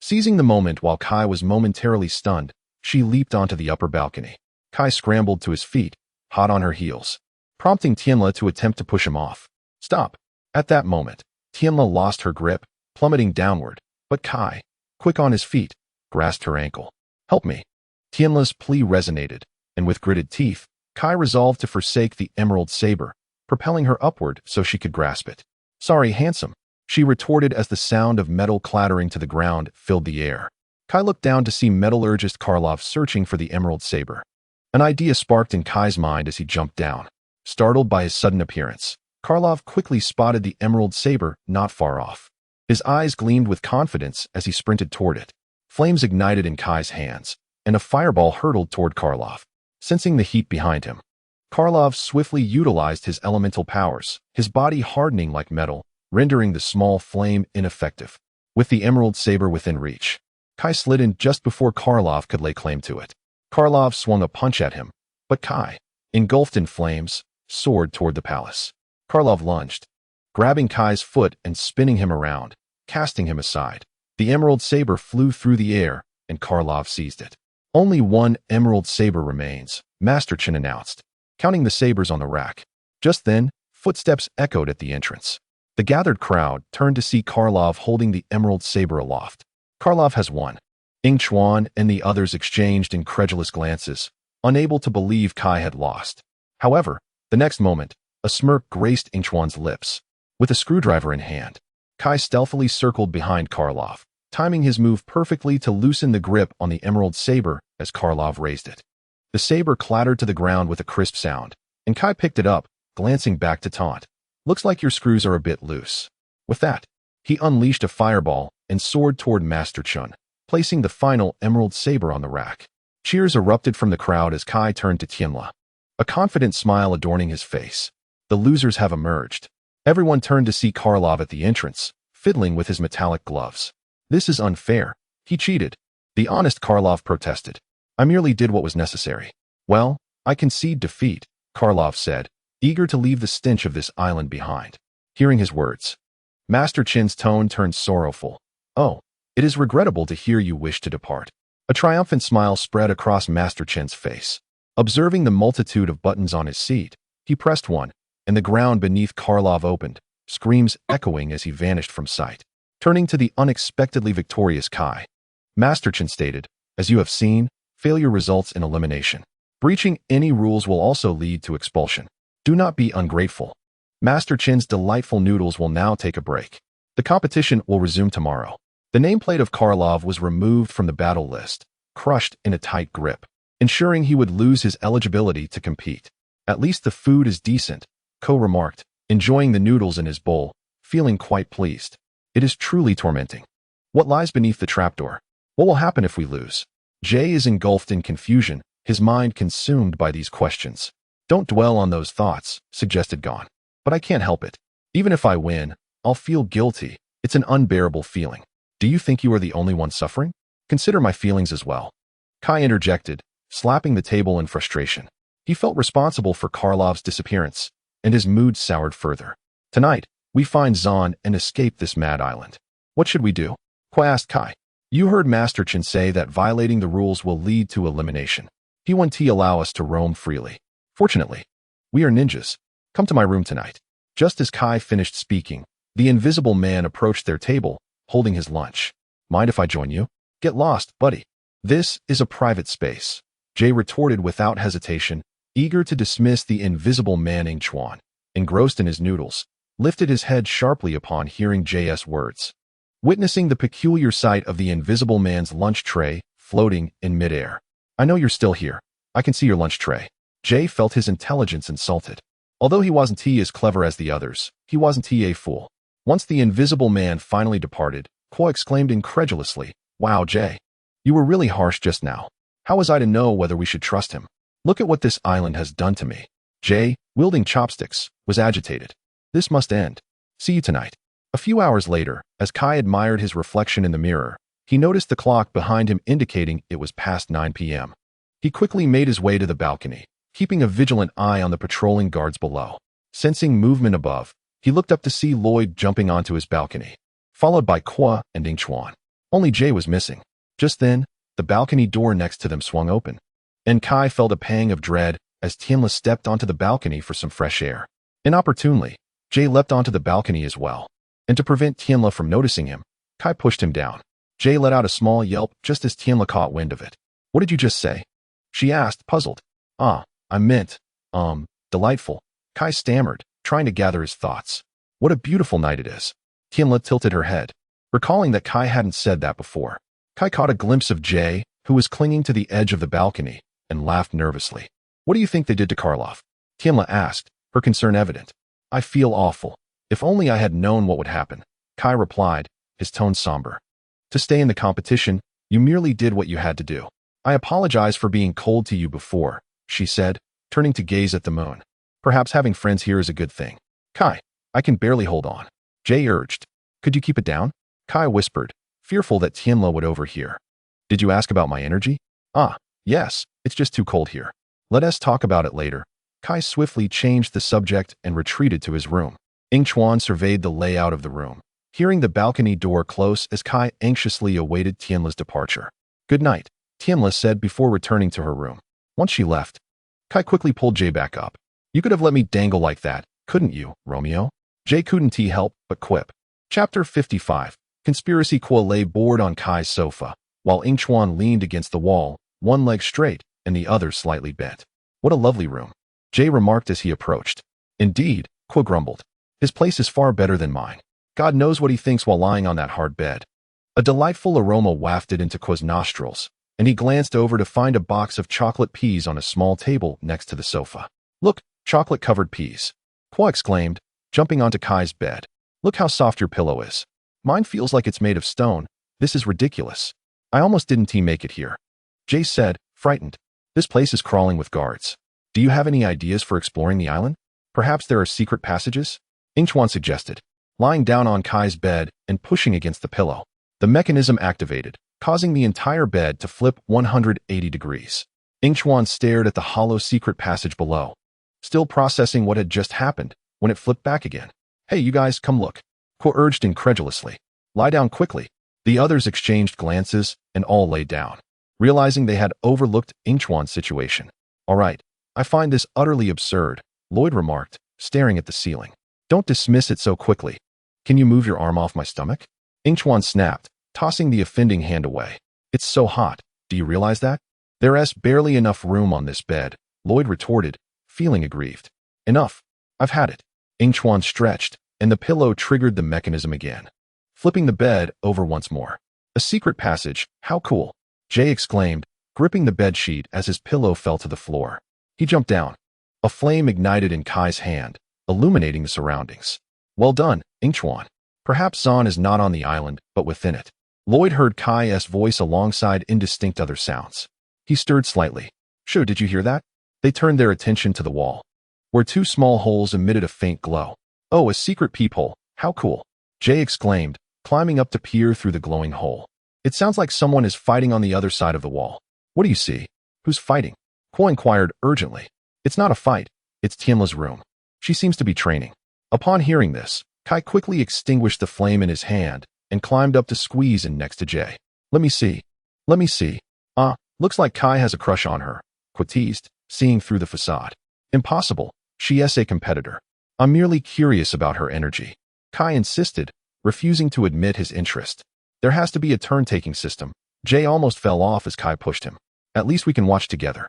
Seizing the moment while Kai was momentarily stunned, she leaped onto the upper balcony. Kai scrambled to his feet, hot on her heels, prompting Tianla to attempt to push him off. Stop! At that moment, Tianla lost her grip, plummeting downward, but Kai, quick on his feet, grasped her ankle. Help me! Tianla's plea resonated, and with gritted teeth, Kai resolved to forsake the emerald saber, propelling her upward so she could grasp it. Sorry, handsome, she retorted as the sound of metal clattering to the ground filled the air. Kai looked down to see metallurgist Karlov searching for the emerald saber. An idea sparked in Kai's mind as he jumped down. Startled by his sudden appearance, Karlov quickly spotted the emerald saber not far off. His eyes gleamed with confidence as he sprinted toward it. Flames ignited in Kai's hands, and a fireball hurtled toward Karlov. Sensing the heat behind him, Karlov swiftly utilized his elemental powers, his body hardening like metal, rendering the small flame ineffective. With the emerald saber within reach, Kai slid in just before Karlov could lay claim to it. Karlov swung a punch at him, but Kai, engulfed in flames, soared toward the palace. Karlov lunged, grabbing Kai's foot and spinning him around, casting him aside. The emerald saber flew through the air, and Karlov seized it. Only one emerald saber remains, Master Chen announced, counting the sabers on the rack. Just then, footsteps echoed at the entrance. The gathered crowd turned to see Karlov holding the emerald saber aloft. Karlov has won. Yingchuan and the others exchanged incredulous glances, unable to believe Kai had lost. However, the next moment, a smirk graced Yingchuan's lips. With a screwdriver in hand, Kai stealthily circled behind Karlov, timing his move perfectly to loosen the grip on the emerald saber as Karlov raised it. The saber clattered to the ground with a crisp sound, and Kai picked it up, glancing back to taunt. Looks like your screws are a bit loose. With that, he unleashed a fireball and soared toward Master Chen, placing the final emerald saber on the rack. Cheers erupted from the crowd as Kai turned to Tianla, a confident smile adorning his face. The losers have emerged. Everyone turned to see Karlov at the entrance, fiddling with his metallic gloves. This is unfair. He cheated. The honest Karlov protested. I merely did what was necessary. Well, I concede defeat, Karlov said, eager to leave the stench of this island behind. Hearing his words, Master Chen's tone turned sorrowful. Oh, it is regrettable to hear you wish to depart. A triumphant smile spread across Master Chen's face. Observing the multitude of buttons on his seat, he pressed one, and the ground beneath Karlov opened, screams echoing as he vanished from sight. Turning to the unexpectedly victorious Kai, Master Chen stated, as you have seen, failure results in elimination. Breaching any rules will also lead to expulsion. Do not be ungrateful. Master Chen's delightful noodles will now take a break. The competition will resume tomorrow. The nameplate of Karlov was removed from the battle list, crushed in a tight grip, ensuring he would lose his eligibility to compete. At least the food is decent, Ko remarked, enjoying the noodles in his bowl, feeling quite pleased. It is truly tormenting. What lies beneath the trapdoor? What will happen if we lose? Jay is engulfed in confusion, his mind consumed by these questions. Don't dwell on those thoughts, suggested Gon. But I can't help it. Even if I win, I'll feel guilty. It's an unbearable feeling. Do you think you are the only one suffering? Consider my feelings as well. Kai interjected, slapping the table in frustration. He felt responsible for Karlov's disappearance, and his mood soured further. Tonight, we find Zahn and escape this mad island. What should we do? Kwa asked Kai. You heard Master Chen say that violating the rules will lead to elimination. He won't allow us to roam freely. Fortunately, we are ninjas. Come to my room tonight. Just as Kai finished speaking, the invisible man approached their table, holding his lunch. Mind if I join you? Get lost, buddy. This is a private space. Jay retorted without hesitation, eager to dismiss the invisible man. Yingchuan, engrossed in his noodles, lifted his head sharply upon hearing J's words. Witnessing the peculiar sight of the invisible man's lunch tray floating in midair. I know you're still here. I can see your lunch tray. Jay felt his intelligence insulted. Although he wasn't as clever as the others, he wasn't a fool. Once the invisible man finally departed, Kwa exclaimed incredulously, Wow, Jay. You were really harsh just now. How was I to know whether we should trust him? Look at what this island has done to me. Jay, wielding chopsticks, was agitated. This must end. See you tonight. A few hours later, as Kai admired his reflection in the mirror, he noticed the clock behind him indicating it was past 9 p.m. He quickly made his way to the balcony, keeping a vigilant eye on the patrolling guards below. Sensing movement above, he looked up to see Lloyd jumping onto his balcony, followed by Kwa and Yingchuan. Only Jay was missing. Just then, the balcony door next to them swung open, and Kai felt a pang of dread as Tianla stepped onto the balcony for some fresh air. Inopportunely, Jay leapt onto the balcony as well, and to prevent Tianla from noticing him, Kai pushed him down. Jay let out a small yelp just as Tianla caught wind of it. What did you just say? She asked, puzzled. I meant, delightful. Kai stammered, trying to gather his thoughts. What a beautiful night it is. Tianla tilted her head, recalling that Kai hadn't said that before. Kai caught a glimpse of Jay, who was clinging to the edge of the balcony, and laughed nervously. What do you think they did to Karlov? Tianla asked, her concern evident. I feel awful. If only I had known what would happen. Kai replied, his tone somber. To stay in the competition, you merely did what you had to do. I apologize for being cold to you before, she said, turning to gaze at the moon. Perhaps having friends here is a good thing. Kai, I can barely hold on. Jay urged. Could you keep it down? Kai whispered, fearful that Tianla would overhear. Did you ask about my energy? Yes, it's just too cold here. Let us talk about it later. Kai swiftly changed the subject and retreated to his room. Yingchuan surveyed the layout of the room, hearing the balcony door close as Kai anxiously awaited Tianla's departure. Good night, Tianla said before returning to her room. Once she left, Kai quickly pulled Jay back up. You could have let me dangle like that, couldn't you, Romeo? Jay couldn't help but quip. Chapter 55. Conspiracy. Kwa lay bored on Kai's sofa, while Yingchuan leaned against the wall, one leg straight and the other slightly bent. What a lovely room, Jay remarked as he approached. Indeed, Kwa grumbled. His place is far better than mine. God knows what he thinks while lying on that hard bed. A delightful aroma wafted into Kwa's nostrils, and he glanced over to find a box of chocolate peas on a small table next to the sofa. Look, chocolate-covered peas, Kwa exclaimed, jumping onto Kai's bed. Look how soft your pillow is. Mine feels like it's made of stone. This is ridiculous. I almost didn't make it here. Jay said, frightened. This place is crawling with guards. Do you have any ideas for exploring the island? Perhaps there are secret passages? Yingchuan suggested, lying down on Kai's bed and pushing against the pillow. The mechanism activated, causing the entire bed to flip 180 degrees. Yingchuan stared at the hollow secret passage below, still processing what had just happened when it flipped back again. Hey, you guys, come look, Kwa urged incredulously. Lie down quickly. The others exchanged glances and all lay down, realizing they had overlooked Yingchuan's situation. All right, I find this utterly absurd, Lloyd remarked, staring at the ceiling. Don't dismiss it so quickly. Can you move your arm off my stomach? Yingchuan snapped, tossing the offending hand away. It's so hot, do you realize that? There's barely enough room on this bed, Lloyd retorted, feeling aggrieved. Enough. I've had it. Yingchuan stretched, and the pillow triggered the mechanism again, flipping the bed over once more. A secret passage, how cool, Jay exclaimed, gripping the bed sheet as his pillow fell to the floor. He jumped down. A flame ignited in Kai's hand, illuminating the surroundings. Well done, Yingchuan. Perhaps Zahn is not on the island, but within it. Lloyd heard Kai's voice alongside indistinct other sounds. He stirred slightly. Sure, did you hear that? They turned their attention to the wall, where two small holes emitted a faint glow. Oh, a secret peephole. How cool. Jay exclaimed, climbing up to peer through the glowing hole. It sounds like someone is fighting on the other side of the wall. What do you see? Who's fighting? Kuo inquired urgently. It's not a fight. It's Tianla's room. She seems to be training. Upon hearing this, Kai quickly extinguished the flame in his hand and climbed up to squeeze in next to Jay. Let me see. Let me see. Looks like Kai has a crush on her, Kuo teased, seeing through the facade. Impossible. She is a competitor. I'm merely curious about her energy. Kai insisted, refusing to admit his interest. There has to be a turn-taking system. Jay almost fell off as Kai pushed him. At least we can watch together.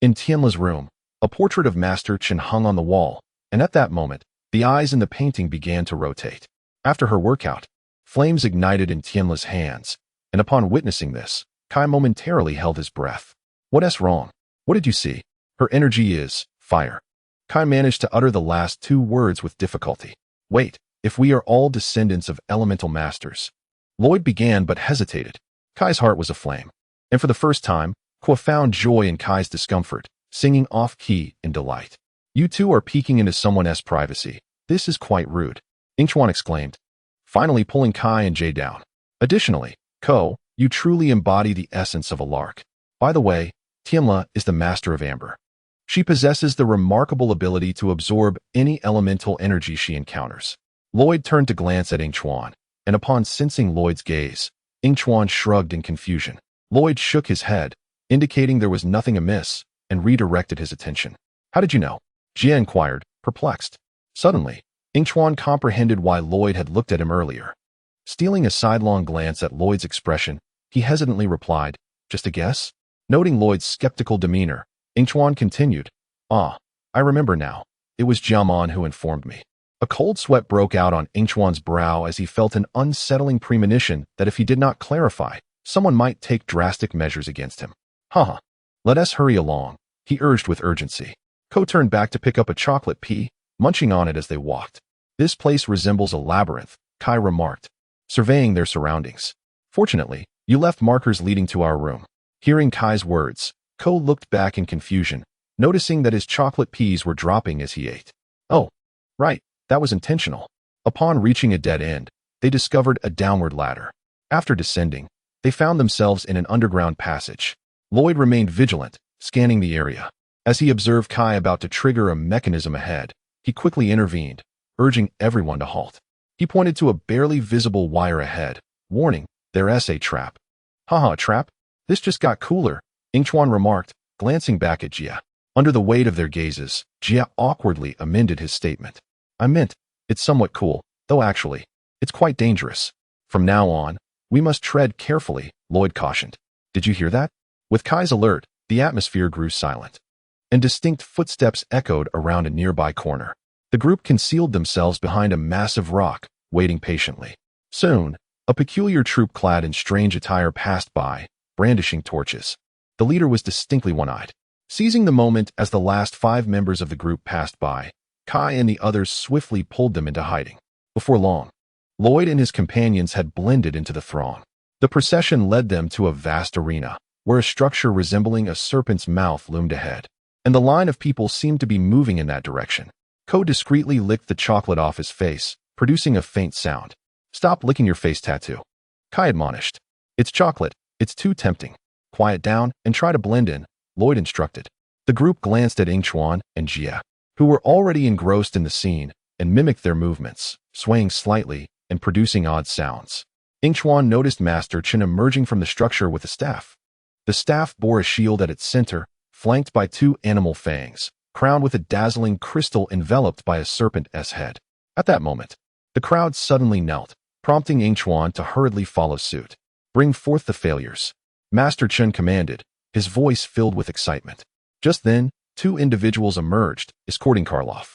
In Tianla's room, a portrait of Master Chen hung on the wall, and at that moment, the eyes in the painting began to rotate. After her workout, flames ignited in Tianla's hands, and upon witnessing this, Kai momentarily held his breath. What's wrong? What did you see? Her energy is fire. Kai managed to utter the last two words with difficulty. Wait, if we are all descendants of elemental masters. Lloyd began but hesitated. Kai's heart was aflame. And for the first time, Kuo found joy in Kai's discomfort, singing off-key in delight. You two are peeking into someone's privacy. This is quite rude, Yingchuan exclaimed, finally pulling Kai and Jay down. Additionally, Ko, you truly embody the essence of a lark. By the way, Tianla is the master of amber. She possesses the remarkable ability to absorb any elemental energy she encounters. Lloyd turned to glance at Yingchuan, and upon sensing Lloyd's gaze, Yingchuan shrugged in confusion. Lloyd shook his head, indicating there was nothing amiss, and redirected his attention. How did you know? Jia inquired, perplexed. Suddenly, Yingchuan comprehended why Lloyd had looked at him earlier. Stealing a sidelong glance at Lloyd's expression, he hesitantly replied, just a guess? Noting Lloyd's skeptical demeanor, Yingchuan continued, I remember now. It was Jiamon who informed me. A cold sweat broke out on Yingchuan's brow as he felt an unsettling premonition that if he did not clarify, someone might take drastic measures against him. Let us hurry along, he urged with urgency. Ko turned back to pick up a chocolate pea, munching on it as they walked. This place resembles a labyrinth, Kai remarked, surveying their surroundings. Fortunately, you left markers leading to our room. Hearing Kai's words, Ko looked back in confusion, noticing that his chocolate peas were dropping as he ate. Oh, right, that was intentional. Upon reaching a dead end, they discovered a downward ladder. After descending, they found themselves in an underground passage. Lloyd remained vigilant, scanning the area. As he observed Kai about to trigger a mechanism ahead, he quickly intervened, urging everyone to halt. He pointed to a barely visible wire ahead, warning, there's a trap. Trap? This just got cooler, Yingchuan remarked, glancing back at Jia. Under the weight of their gazes, Jia awkwardly amended his statement. I meant, it's somewhat cool, though actually, it's quite dangerous. From now on, we must tread carefully, Lloyd cautioned. Did you hear that? With Kai's alert, the atmosphere grew silent, and distinct footsteps echoed around a nearby corner. The group concealed themselves behind a massive rock, waiting patiently. Soon, a peculiar troop clad in strange attire passed by, brandishing torches. The leader was distinctly one-eyed. Seizing the moment as the last 5 members of the group passed by, Kai and the others swiftly pulled them into hiding. Before long, Lloyd and his companions had blended into the throng. The procession led them to a vast arena, where a structure resembling a serpent's mouth loomed ahead, and the line of people seemed to be moving in that direction. Ko discreetly licked the chocolate off his face, producing a faint sound. Stop licking your face tattoo, Kai admonished. It's chocolate, it's too tempting. Quiet down and try to blend in, Lloyd instructed. The group glanced at Yingchuan and Jia, who were already engrossed in the scene, and mimicked their movements, swaying slightly and producing odd sounds. Yingchuan noticed Master Chen emerging from the structure with a staff. The staff bore a shield at its center, flanked by 2 animal fangs, crowned with a dazzling crystal enveloped by a serpent's head. At that moment, the crowd suddenly knelt, prompting Yingchuan to hurriedly follow suit. Bring forth the failures, Master Chen commanded, his voice filled with excitement. Just then, 2 individuals emerged, escorting Karloff.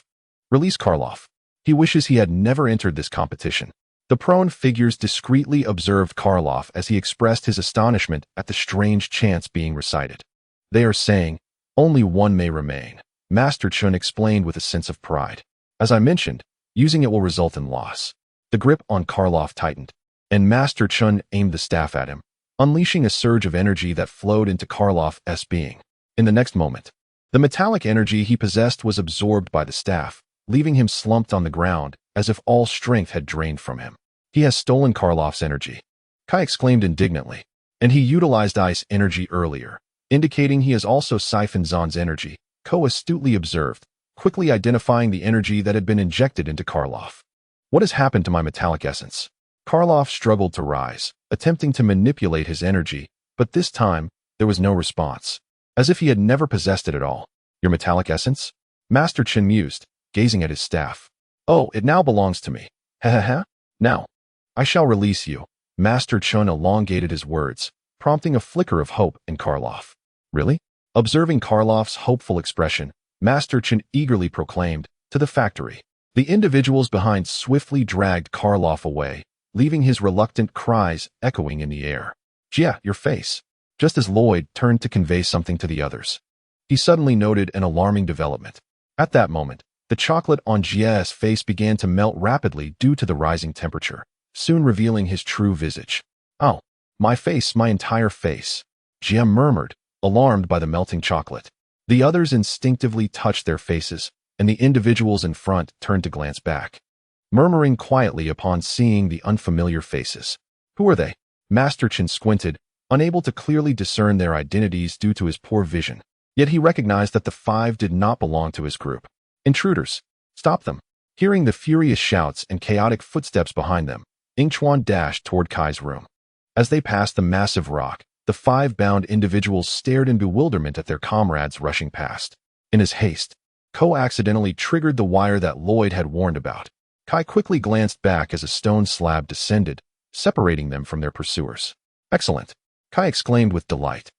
Release Karloff. He wishes he had never entered this competition. The prone figures discreetly observed Karloff as he expressed his astonishment at the strange chants being recited. They are saying, only one may remain, Master Chen explained with a sense of pride. As I mentioned, using it will result in loss. The grip on Karloff tightened, and Master Chen aimed the staff at him, unleashing a surge of energy that flowed into Karloff's being. In the next moment, the metallic energy he possessed was absorbed by the staff, leaving him slumped on the ground as if all strength had drained from him. He has stolen Karloff's energy. Kai exclaimed indignantly. And he utilized ice energy earlier, indicating he has also siphoned Zahn's energy, Ko astutely observed, quickly identifying the energy that had been injected into Karloff. What has happened to my metallic essence? Karloff struggled to rise, attempting to manipulate his energy, but this time, there was no response, as if he had never possessed it at all. Your metallic essence? Master Chen mused, gazing at his staff. Oh, it now belongs to me. Ha. Now, I shall release you. Master Chen elongated his words, prompting a flicker of hope in Karloff. Really? Observing Karloff's hopeful expression, Master Chen eagerly proclaimed, to the factory. The individuals behind swiftly dragged Karloff away, leaving his reluctant cries echoing in the air. Jia, your face. Just as Lloyd turned to convey something to the others, he suddenly noted an alarming development. At that moment, the chocolate on Jia's face began to melt rapidly due to the rising temperature, soon revealing his true visage. Oh, my face, my entire face. Jia murmured, alarmed by the melting chocolate. The others instinctively touched their faces, and the individuals in front turned to glance back, murmuring quietly upon seeing the unfamiliar faces. Who are they? Master Chen squinted, unable to clearly discern their identities due to his poor vision. Yet he recognized that the five did not belong to his group. Intruders! Stop them! Hearing the furious shouts and chaotic footsteps behind them, Yingchuan dashed toward Kai's room. As they passed the massive rock, the five bound individuals stared in bewilderment at their comrades rushing past. In his haste, Ko accidentally triggered the wire that Lloyd had warned about. Kai quickly glanced back as a stone slab descended, separating them from their pursuers. Excellent! Kai exclaimed with delight.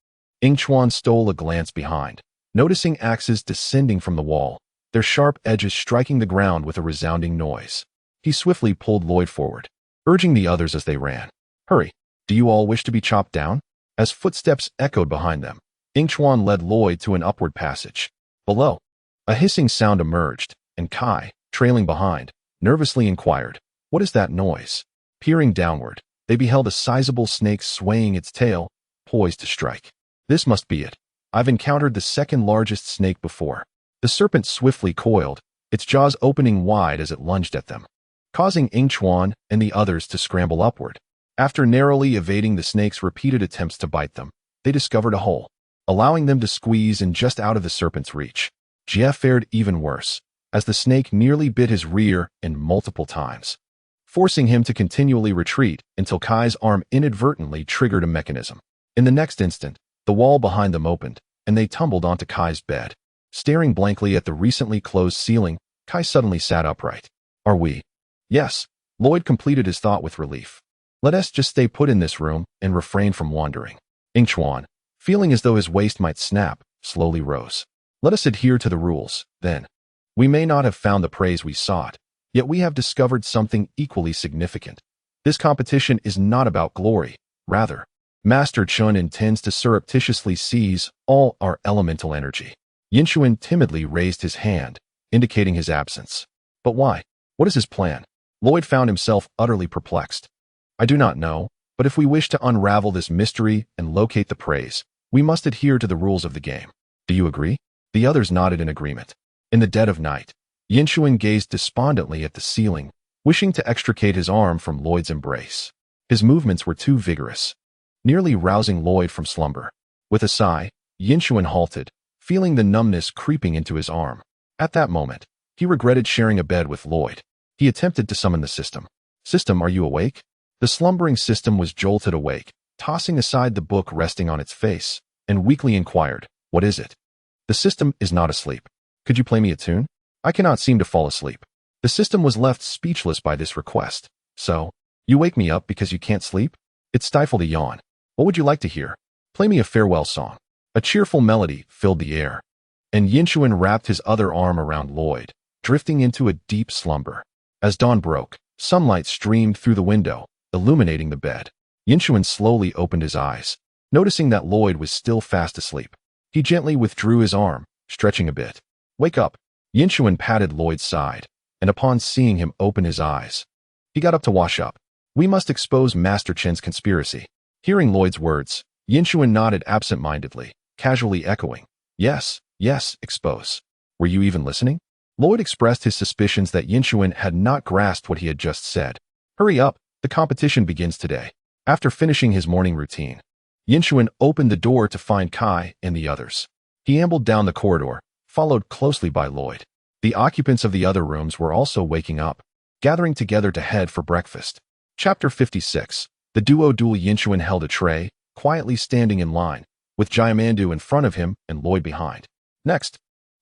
Yingchuan stole a glance behind, noticing axes descending from the wall, their sharp edges striking the ground with a resounding noise. He swiftly pulled Lloyd forward, urging the others as they ran. Hurry! Do you all wish to be chopped down? As footsteps echoed behind them, Yingchuan led Lloyd to an upward passage. Below, a hissing sound emerged, and Kai, trailing behind, nervously inquired, "What is that noise?" Peering downward, they beheld a sizable snake swaying its tail, poised to strike. This must be it. I've encountered the second largest snake before. The serpent swiftly coiled, its jaws opening wide as it lunged at them, causing Yingchuan and the others to scramble upward. After narrowly evading the snake's repeated attempts to bite them, they discovered a hole, allowing them to squeeze in just out of the serpent's reach. Jia fared even worse, as the snake nearly bit his rear end multiple times, forcing him to continually retreat until Kai's arm inadvertently triggered a mechanism. In the next instant, the wall behind them opened, and they tumbled onto Kai's bed. Staring blankly at the recently closed ceiling, Kai suddenly sat upright. Are we? Yes. Lloyd completed his thought with relief. Let us just stay put in this room and refrain from wandering. Yingchuan, feeling as though his waist might snap, slowly rose. Let us adhere to the rules, then. We may not have found the praise we sought, yet we have discovered something equally significant. This competition is not about glory, rather, Master Chen intends to surreptitiously seize all our elemental energy. Yingchuan timidly raised his hand, indicating his absence. But why? What is his plan? Lloyd found himself utterly perplexed. I do not know, but if we wish to unravel this mystery and locate the praise, we must adhere to the rules of the game. Do you agree? The others nodded in agreement. In the dead of night, Yingchuan gazed despondently at the ceiling, wishing to extricate his arm from Lloyd's embrace. His movements were too vigorous, nearly rousing Lloyd from slumber. With a sigh, Yingchuan halted, feeling the numbness creeping into his arm. At that moment, he regretted sharing a bed with Lloyd. He attempted to summon the system. System, are you awake? The slumbering system was jolted awake, tossing aside the book resting on its face, and weakly inquired, What is it? The system is not asleep. Could you play me a tune? I cannot seem to fall asleep. The system was left speechless by this request. So, you wake me up because you can't sleep? It stifled a yawn. What would you like to hear? Play me a farewell song. A cheerful melody filled the air, and Yingchuan wrapped his other arm around Lloyd, drifting into a deep slumber. As dawn broke, sunlight streamed through the window, illuminating the bed. Yingchuan slowly opened his eyes, noticing that Lloyd was still fast asleep. He gently withdrew his arm, stretching a bit. Wake up. Yingchuan patted Lloyd's side, and upon seeing him open his eyes, he got up to wash up. We must expose Master Chen's conspiracy. Hearing Lloyd's words, Yingchuan nodded absent-mindedly, casually echoing, Yes, expose. Were you even listening? Lloyd expressed his suspicions that Yingchuan had not grasped what he had just said. Hurry up, The competition begins today. After finishing his morning routine, Yingchuan opened the door to find Kai and the others. He ambled down the corridor, followed closely by Lloyd. The occupants of the other rooms were also waking up, gathering together to head for breakfast. Chapter 56. The duo duel. Yingchuan held a tray, quietly standing in line, with Jiamandu in front of him and Lloyd behind. Next,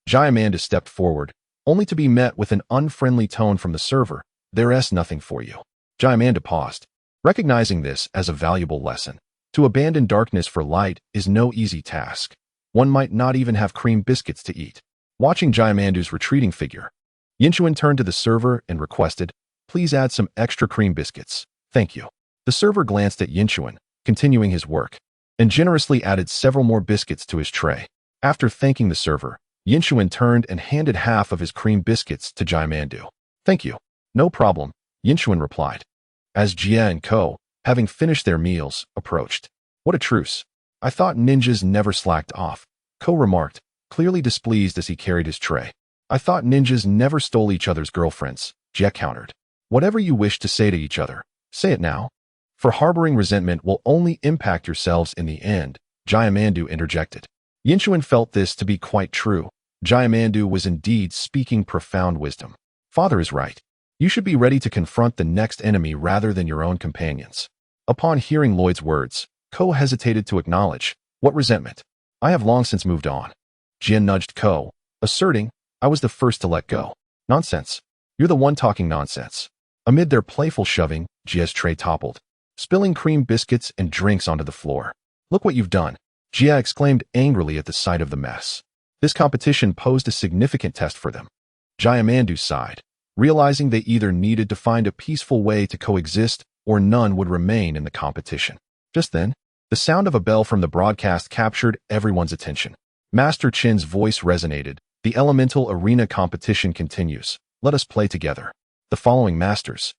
Jiamandu stepped forward, only to be met with an unfriendly tone from the server. "There's nothing for you." Jiamandu paused, recognizing this as a valuable lesson. To abandon darkness for light is no easy task. One might not even have cream biscuits to eat. Watching Jiamandu's retreating figure, Yingchuan turned to the server and requested, "Please add some extra cream biscuits. Thank you." The server glanced at Yingchuan, continuing his work, and generously added several more biscuits to his tray. After thanking the server, Yingchuan turned and handed half of his cream biscuits to Jiamandu. "Thank you." "No problem," Yingchuan replied. As Jia and Ko, having finished their meals, approached. "What a truce. I thought ninjas never slacked off," Ko remarked, clearly displeased as he carried his tray. "I thought ninjas never stole each other's girlfriends," Jia countered. "Whatever you wish to say to each other, say it now. For harboring resentment will only impact yourselves in the end," Jiamandu interjected. Yingchuan felt this to be quite true. Jiamandu was indeed speaking profound wisdom. Father is right. You should be ready to confront the next enemy rather than your own companions. Upon hearing Lloyd's words, Ko hesitated to acknowledge. "What resentment? I have long since moved on." Jin nudged Ko, asserting, "I was the first to let go." "Nonsense. You're the one talking nonsense." Amid their playful shoving, Jia's tray toppled, spilling cream biscuits and drinks onto the floor. "Look what you've done," Jia exclaimed angrily at the sight of the mess. This competition posed a significant test for them. Jiamandu sighed, realizing they either needed to find a peaceful way to coexist or none would remain in the competition. Just then, the sound of a bell from the broadcast captured everyone's attention. Master Chin's voice resonated. "The elemental arena competition continues. Let us play together. The following masters.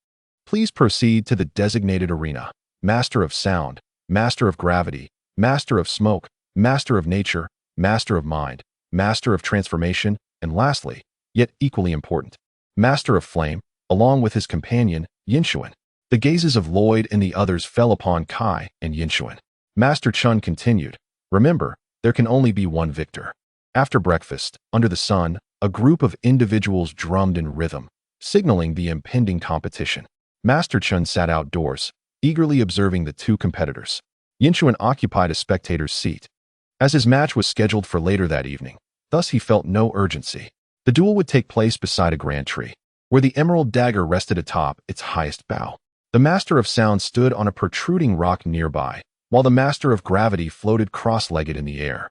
Please proceed to the designated arena. Master of sound, master of gravity, master of smoke, master of nature, master of mind, master of transformation, and lastly, yet equally important, master of flame," along with his companion, Yingchuan. The gazes of Lloyd and the others fell upon Kai and Yingchuan. Master Chun continued, "Remember, there can only be one victor." After breakfast, under the sun, a group of individuals drummed in rhythm, signaling the impending competition. Master Chun sat outdoors, eagerly observing the two competitors. Yingchuan occupied a spectator's seat, as his match was scheduled for later that evening. Thus he felt no urgency. The duel would take place beside a grand tree, where the emerald dagger rested atop its highest bough. The master of sound stood on a protruding rock nearby, while the master of gravity floated cross-legged in the air.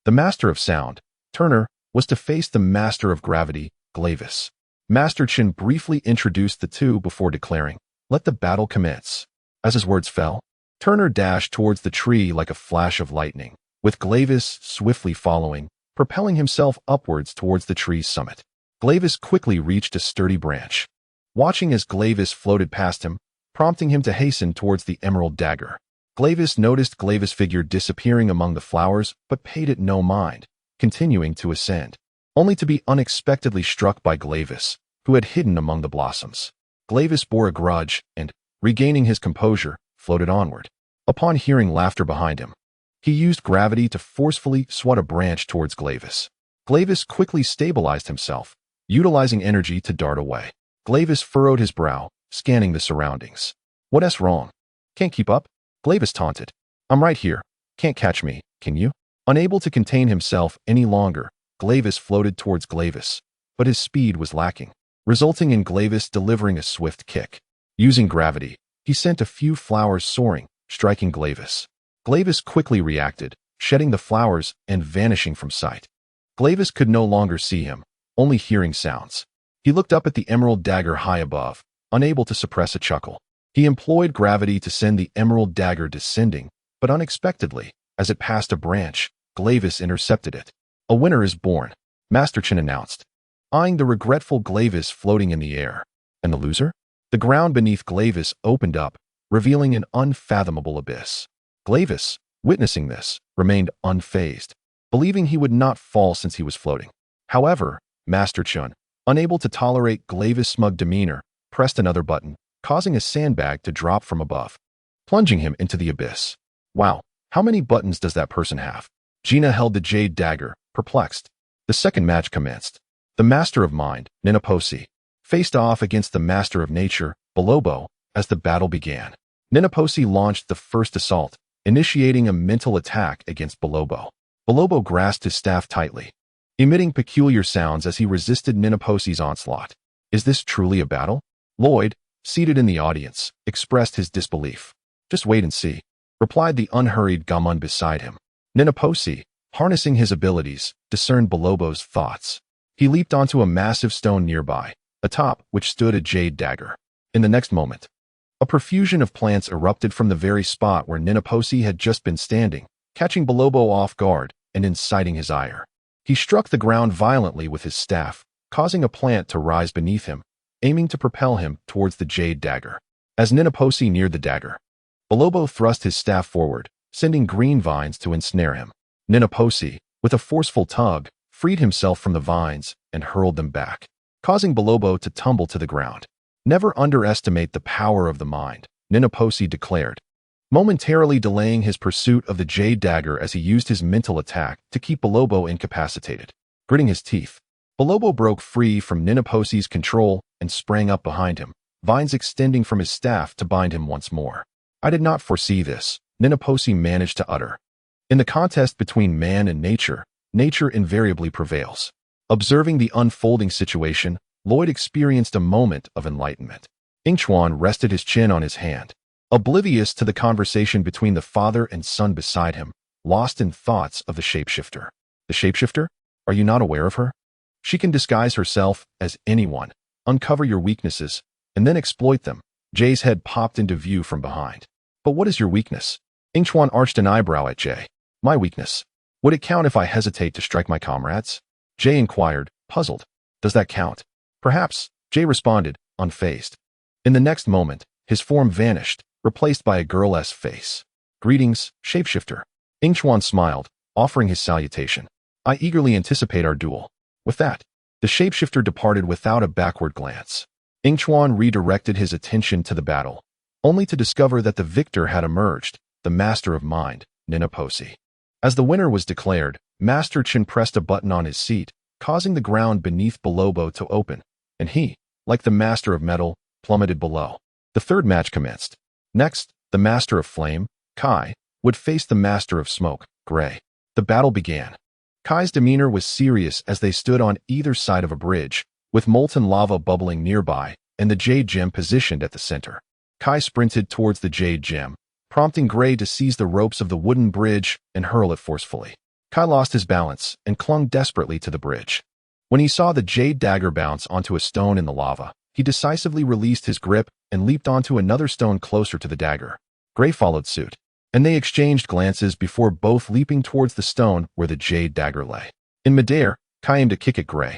The master of sound, Turner, was to face the master of gravity, Glavis. Master Chin briefly introduced the two before declaring, "Let the battle commence." As his words fell, Turner dashed towards the tree like a flash of lightning, with Glavis swiftly following, propelling himself upwards towards the tree's summit. Glavis quickly reached a sturdy branch. Watching as Glavis floated past him, prompting him to hasten towards the emerald dagger, Glavis noticed Glavis' figure disappearing among the flowers but paid it no mind, continuing to ascend, only to be unexpectedly struck by Glavis, who had hidden among the blossoms. Glavis bore a grudge and, regaining his composure, floated onward. Upon hearing laughter behind him, he used gravity to forcefully swat a branch towards Glavis. Glavis quickly stabilized himself, utilizing energy to dart away. Glavis furrowed his brow, scanning the surroundings. "What's wrong? Can't keep up?" Glavis taunted. "I'm right here. Can't catch me, can you?" Unable to contain himself any longer, Glavis floated towards Glavis, but his speed was lacking, resulting in Glavis delivering a swift kick. Using gravity, he sent a few flowers soaring, striking Glavis. Glavis quickly reacted, shedding the flowers and vanishing from sight. Glavis could no longer see him, only hearing sounds. He looked up at the emerald dagger high above, unable to suppress a chuckle. He employed gravity to send the emerald dagger descending, but unexpectedly, as it passed a branch, Glavis intercepted it. "A winner is born," Master Chin announced, eyeing the regretful Glavis floating in the air. "And the loser?" The ground beneath Glavis opened up, revealing an unfathomable abyss. Glavis, witnessing this, remained unfazed, believing he would not fall since he was floating. However, Master Chun, unable to tolerate Glavis' smug demeanor, pressed another button, causing a sandbag to drop from above, plunging him into the abyss. Wow, how many buttons does that person have? Gina held the jade dagger, perplexed. The second match commenced. The Master of Mind, Ninjago, faced off against the Master of Nature, Bolobo, as the battle began. Ninjago launched the first assault, initiating a mental attack against Bolobo. Bolobo grasped his staff tightly, emitting peculiar sounds as he resisted Ninjago's onslaught. Is this truly a battle? Lloyd, seated in the audience, expressed his disbelief. Just wait and see, replied the unhurried Gammon beside him. Ninjago, harnessing his abilities, discerned Bolobo's thoughts. He leaped onto a massive stone nearby, atop which stood a jade dagger. In the next moment, a profusion of plants erupted from the very spot where Ninjago had just been standing, catching Bolobo off guard and inciting his ire. He struck the ground violently with his staff, causing a plant to rise beneath him, aiming to propel him towards the jade dagger. As Ninjago neared the dagger, Bolobo thrust his staff forward, sending green vines to ensnare him. Ninjago, with a forceful tug, freed himself from the vines and hurled them back, causing Bolobo to tumble to the ground. Never underestimate the power of the mind, Ninjago declared, momentarily delaying his pursuit of the jade dagger as he used his mental attack to keep Bolobo incapacitated. Gritting his teeth, Bolobo broke free from Ninjago's control and sprang up behind him, vines extending from his staff to bind him once more. I did not foresee this, Ninjago managed to utter. In the contest between man and nature, nature invariably prevails. Observing the unfolding situation, Lloyd experienced a moment of enlightenment. Yingchuan rested his chin on his hand, oblivious to the conversation between the father and son beside him, lost in thoughts of the shapeshifter. The shapeshifter? Are you not aware of her? She can disguise herself as anyone, uncover your weaknesses, and then exploit them. Jay's head popped into view from behind. But what is your weakness? Yingchuan arched an eyebrow at Jay. My weakness. Would it count if I hesitate to strike my comrades? Jay inquired, puzzled. Does that count? Perhaps, Jay responded, unfazed. In the next moment, his form vanished, replaced by a girl's face. Greetings, shapeshifter. Yingchuan smiled, offering his salutation. I eagerly anticipate our duel. With that, the shapeshifter departed without a backward glance. Yingchuan redirected his attention to the battle, only to discover that the victor had emerged, the Master of Mind, Ninjago. As the winner was declared, Master Chen pressed a button on his seat, causing the ground beneath Bolobo to open, and he, like the Master of Metal, plummeted below. The third match commenced. Next, the Master of Flame, Kai, would face the Master of Smoke, Gray. The battle began. Kai's demeanor was serious as they stood on either side of a bridge, with molten lava bubbling nearby and the jade gem positioned at the center. Kai sprinted towards the jade gem, prompting Gray to seize the ropes of the wooden bridge and hurl it forcefully. Kai lost his balance and clung desperately to the bridge. When he saw the jade dagger bounce onto a stone in the lava, he decisively released his grip and leaped onto another stone closer to the dagger. Gray followed suit, and they exchanged glances before both leaping towards the stone where the jade dagger lay. In midair, Kai aimed a kick at Gray,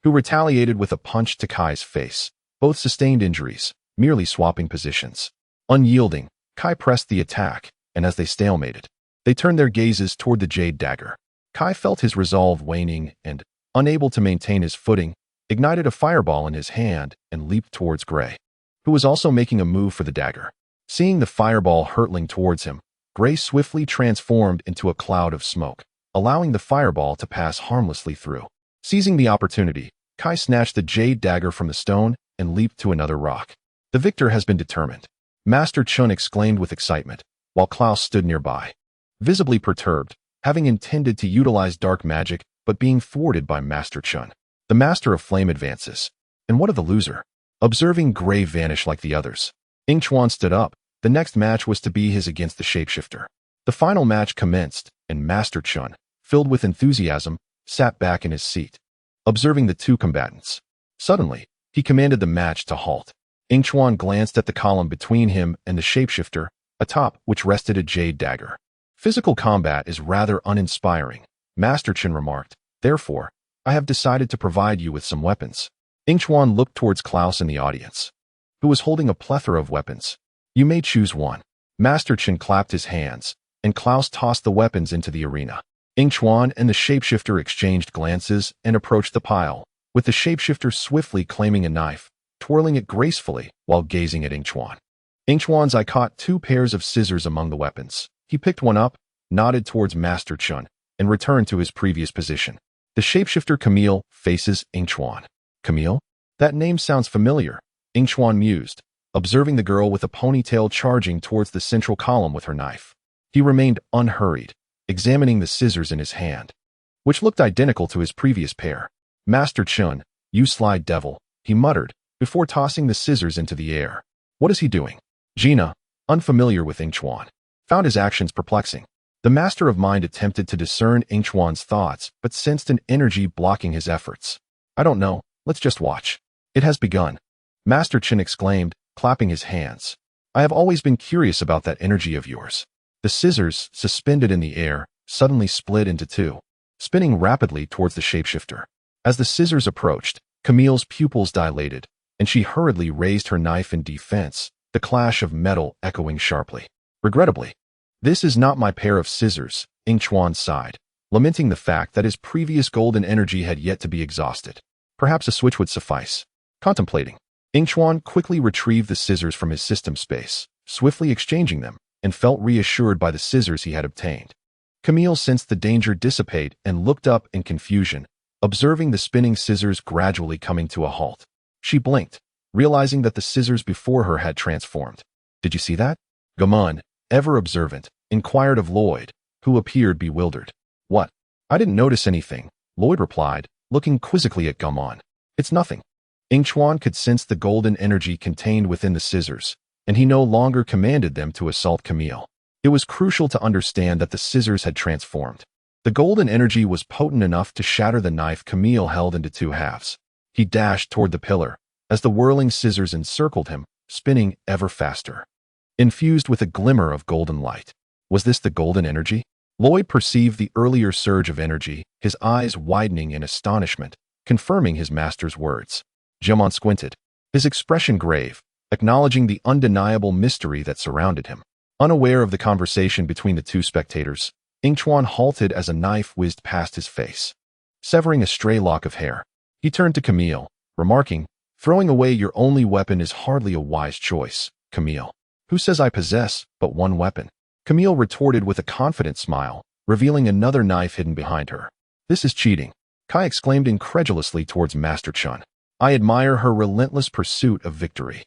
who retaliated with a punch to Kai's face. Both sustained injuries, merely swapping positions. Unyielding, Kai pressed the attack, and as they stalemated, they turned their gazes toward the jade dagger. Kai felt his resolve waning and, unable to maintain his footing, ignited a fireball in his hand and leaped towards Gray, who was also making a move for the dagger. Seeing the fireball hurtling towards him, Gray swiftly transformed into a cloud of smoke, allowing the fireball to pass harmlessly through. Seizing the opportunity, Kai snatched the jade dagger from the stone and leaped to another rock. The victor has been determined, Master Chun exclaimed with excitement, while Klaus stood nearby, visibly perturbed, having intended to utilize dark magic but being thwarted by Master Chun. The Master of Flame advances. And what of the loser? Observing Gray vanish like the others, Yingchuan stood up. The next match was to be his against the shapeshifter. The final match commenced, and Master Chun, filled with enthusiasm, sat back in his seat, observing the two combatants. Suddenly, he commanded the match to halt. Yingchuan glanced at the column between him and the shapeshifter, atop which rested a jade dagger. Physical combat is rather uninspiring, Master Chun remarked. Therefore, I have decided to provide you with some weapons. Yingchuan looked towards Klaus in the audience, who was holding a plethora of weapons. You may choose one. Master Chen clapped his hands, and Klaus tossed the weapons into the arena. Yingchuan and the shapeshifter exchanged glances and approached the pile, with the shapeshifter swiftly claiming a knife, twirling it gracefully while gazing at Yingchuan. Yingchuan's eye caught 2 pairs of scissors among the weapons. He picked one up, nodded towards Master Chun, and returned to his previous position. The shapeshifter Camille faces Yingchuan. Camille? That name sounds familiar, Yingchuan mused, observing the girl with a ponytail charging towards the central column with her knife. He remained unhurried, examining the scissors in his hand, which looked identical to his previous pair. Master Chun, you sly devil, he muttered, before tossing the scissors into the air. What is he doing? Gina, unfamiliar with Yingchuan, found his actions perplexing. The master of mind attempted to discern Yingchuan's thoughts, but sensed an energy blocking his efforts. I don't know, let's just watch. It has begun. Master Chin exclaimed, clapping his hands. I have always been curious about that energy of yours. The scissors, suspended in the air, suddenly split into 2, spinning rapidly towards the shapeshifter. As the scissors approached, Camille's pupils dilated, and she hurriedly raised her knife in defense, the clash of metal echoing sharply. Regrettably, this is not my pair of scissors, Yingchuan sighed, lamenting the fact that his previous golden energy had yet to be exhausted. Perhaps a switch would suffice. Contemplating, Yingchuan quickly retrieved the scissors from his system space, swiftly exchanging them, and felt reassured by the scissors he had obtained. Camille sensed the danger dissipate and looked up in confusion, observing the spinning scissors gradually coming to a halt. She blinked, realizing that the scissors before her had transformed. Did you see that? Gammon, ever observant, inquired of Lloyd, who appeared bewildered. What? I didn't notice anything, Lloyd replied, looking quizzically at Gammon. It's nothing. Yingchuan could sense the golden energy contained within the scissors, and he no longer commanded them to assault Camille. It was crucial to understand that the scissors had transformed. The golden energy was potent enough to shatter the knife Camille held into 2 halves. He dashed toward the pillar, as the whirling scissors encircled him, spinning ever faster. Infused with a glimmer of golden light. Was this the golden energy? Lloyd perceived the earlier surge of energy, his eyes widening in astonishment, confirming his master's words. Gammon squinted, his expression grave, acknowledging the undeniable mystery that surrounded him. Unaware of the conversation between the 2 spectators, Yingchuan halted as a knife whizzed past his face, severing a stray lock of hair. He turned to Camille, remarking, throwing away your only weapon is hardly a wise choice, Camille. Who says I possess but 1 weapon? Camille retorted with a confident smile, revealing another knife hidden behind her. This is cheating, Kai exclaimed incredulously towards Master Chun. I admire her relentless pursuit of victory.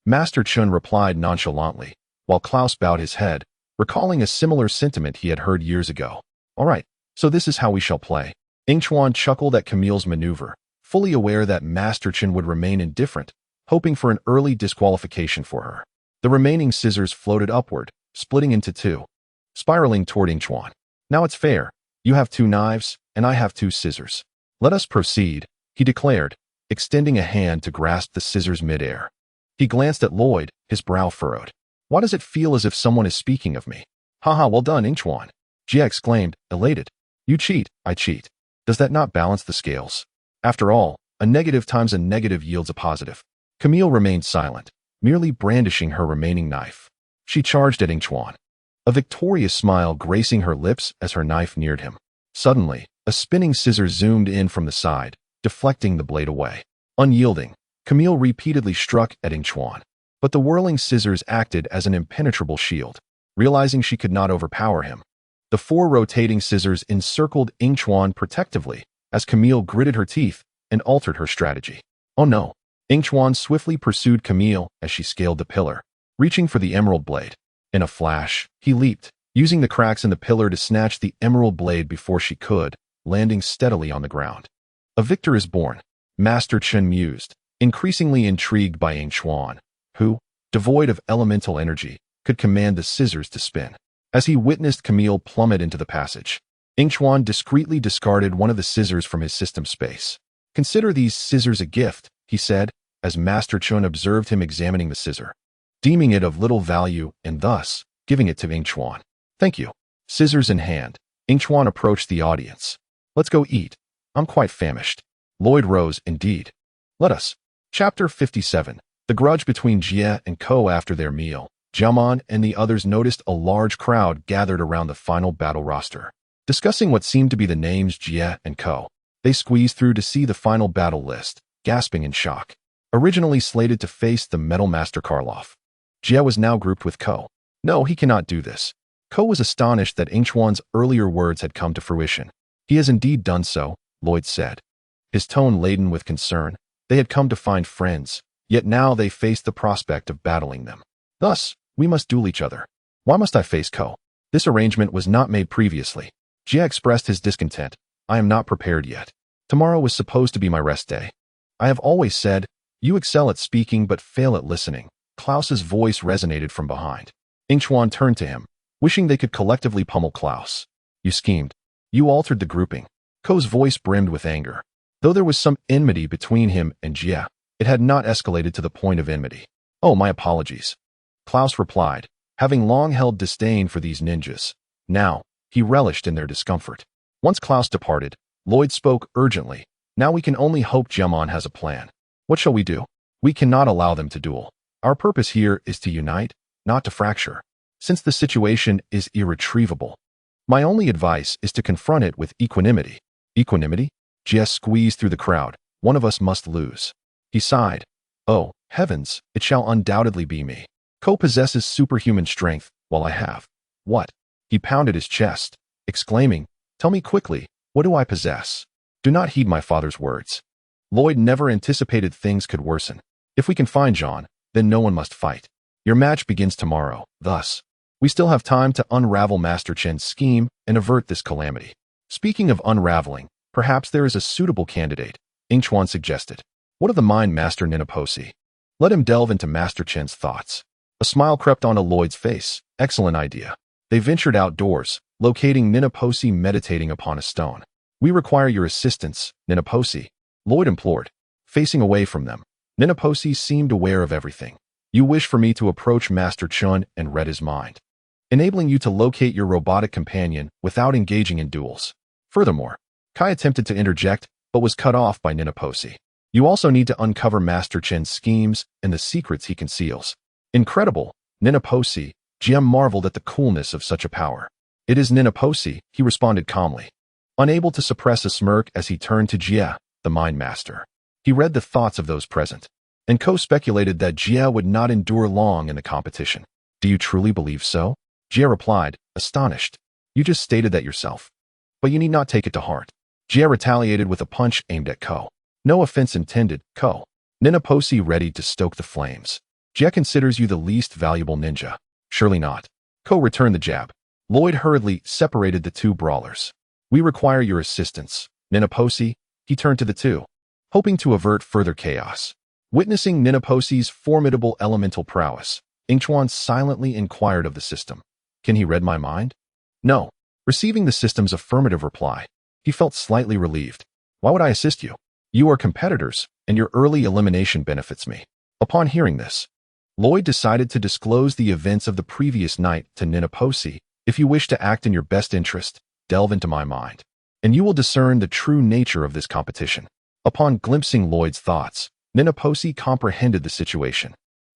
Master Chun replied nonchalantly, while Klaus bowed his head, recalling a similar sentiment he had heard years ago. All right, so this is how we shall play. Yingchuan chuckled at Camille's maneuver, fully aware that Master Chun would remain indifferent, hoping for an early disqualification for her. The remaining scissors floated upward, splitting into 2, spiraling toward Yingchuan. Now it's fair. You have 2 knives, and I have 2 scissors. Let us proceed, he declared, extending a hand to grasp the scissors midair. He glanced at Lloyd, his brow furrowed. Why does it feel as if someone is speaking of me? Haha, well done, Yingchuan. Jia exclaimed, elated. You cheat, I cheat. Does that not balance the scales? After all, a negative times a negative yields a positive. Camille remained silent, merely brandishing her remaining knife. She charged at Yingchuan, a victorious smile gracing her lips as her knife neared him. Suddenly, a spinning scissor zoomed in from the side, deflecting the blade away. Unyielding, Camille repeatedly struck at Yingchuan, but the whirling scissors acted as an impenetrable shield. Realizing she could not overpower him, the 4 rotating scissors encircled Yingchuan protectively as Camille gritted her teeth and altered her strategy. Oh no! Yingchuan swiftly pursued Camille as she scaled the pillar, reaching for the emerald blade. In a flash, he leaped, using the cracks in the pillar to snatch the emerald blade before she could, landing steadily on the ground. A victor is born, Master Chen mused, increasingly intrigued by Yingchuan, who, devoid of elemental energy, could command the scissors to spin. As he witnessed Camille plummet into the passage, Yingchuan discreetly discarded one of the scissors from his system space. Consider these scissors a gift, he said, as Master Chun observed him examining the scissor, deeming it of little value and thus giving it to Yingchuan. Thank you. Scissors in hand, Yingchuan approached the audience. Let's go eat. I'm quite famished. Lloyd rose, indeed. Let us. Chapter 57. The grudge between Jie and Ko. After their meal, Jiaman and the others noticed a large crowd gathered around the final battle roster. Discussing what seemed to be the names Jie and Ko, they squeezed through to see the final battle list, gasping in shock. originally slated to face the Metal Master Karloff. Jie was now grouped with Ko. No, he cannot do this. Ko was astonished that Yingchuan's earlier words had come to fruition. He has indeed done so, Lloyd said, his tone laden with concern. They had come to find friends, yet now they faced the prospect of battling them. Thus, we must duel each other. Why must I face Ko? This arrangement was not made previously. Jie expressed his discontent. I am not prepared yet. Tomorrow was supposed to be my rest day. I have always said, you excel at speaking but fail at listening. Klaus's voice resonated from behind. Yingchuan turned to him, wishing they could collectively pummel Klaus. You schemed. You altered the grouping. Ko's voice brimmed with anger. Though there was some enmity between him and Jie, it had not escalated to the point of enmity. Oh, my apologies. Klaus replied, having long held disdain for these ninjas. Now, he relished in their discomfort. Once Klaus departed, Lloyd spoke urgently. Now we can only hope Jiamon has a plan. What shall we do? We cannot allow them to duel. Our purpose here is to unite, not to fracture. Since the situation is irretrievable, my only advice is to confront it with equanimity. Equanimity? Jie squeezed through the crowd. One of us must lose. He sighed. Oh, heavens, it shall undoubtedly be me. Ko possesses superhuman strength, while I have. What? He pounded his chest, exclaiming, tell me quickly, what do I possess? Do not heed my father's words. Lloyd never anticipated things could worsen. If we can find John, then no one must fight. Your match begins tomorrow, thus. We still have time to unravel Master Chen's scheme and avert this calamity. Speaking of unraveling, perhaps there is a suitable candidate, Yingchuan suggested. What of the mind master Ninjago? Let him delve into Master Chen's thoughts. A smile crept onto Lloyd's face. Excellent idea. They ventured outdoors, locating Ninjago meditating upon a stone. We require your assistance, Ninjago, Lloyd implored. Facing away from them, Ninjago seemed aware of everything. You wish for me to approach Master Chen and read his mind, enabling you to locate your robotic companion without engaging in duels. Furthermore, Kai attempted to interject, but was cut off by Ninjago. You also need to uncover Master Chen's schemes and the secrets he conceals. Incredible, Ninjago. Jie marveled at the coolness of such a power. It is Ninjago, he responded calmly, unable to suppress a smirk as he turned to Jie, the mind master. He read the thoughts of those present, and Ko speculated that Jie would not endure long in the competition. Do you truly believe so? Jie replied, astonished. You just stated that yourself. But you need not take it to heart. Jie retaliated with a punch aimed at Ko. No offense intended, Ko. Ninjago readied to stoke the flames. Jie considers you the least valuable ninja. Surely not. Ko returned the jab. Lloyd hurriedly separated the two brawlers. We require your assistance, Ninjago. He turned to the two, hoping to avert further chaos. Witnessing Ninjago's formidable elemental prowess, Yingchuan silently inquired of the system. Can he read my mind? No. Receiving the system's affirmative reply, he felt slightly relieved. Why would I assist you? You are competitors, and your early elimination benefits me. Upon hearing this, Lloyd decided to disclose the events of the previous night to Ninjago. If you wish to act in your best interest, delve into my mind, and you will discern the true nature of this competition. Upon glimpsing Lloyd's thoughts, Ninjago comprehended the situation.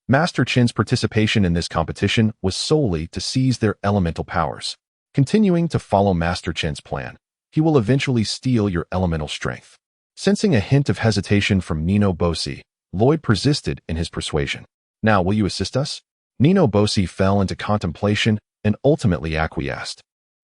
Master Chen's participation in this competition was solely to seize their elemental powers. Continuing to follow Master Chen's plan, he will eventually steal your elemental strength. Sensing a hint of hesitation from Ninjago, Lloyd persisted in his persuasion. Now, will you assist us? Ninjago fell into contemplation and ultimately acquiesced,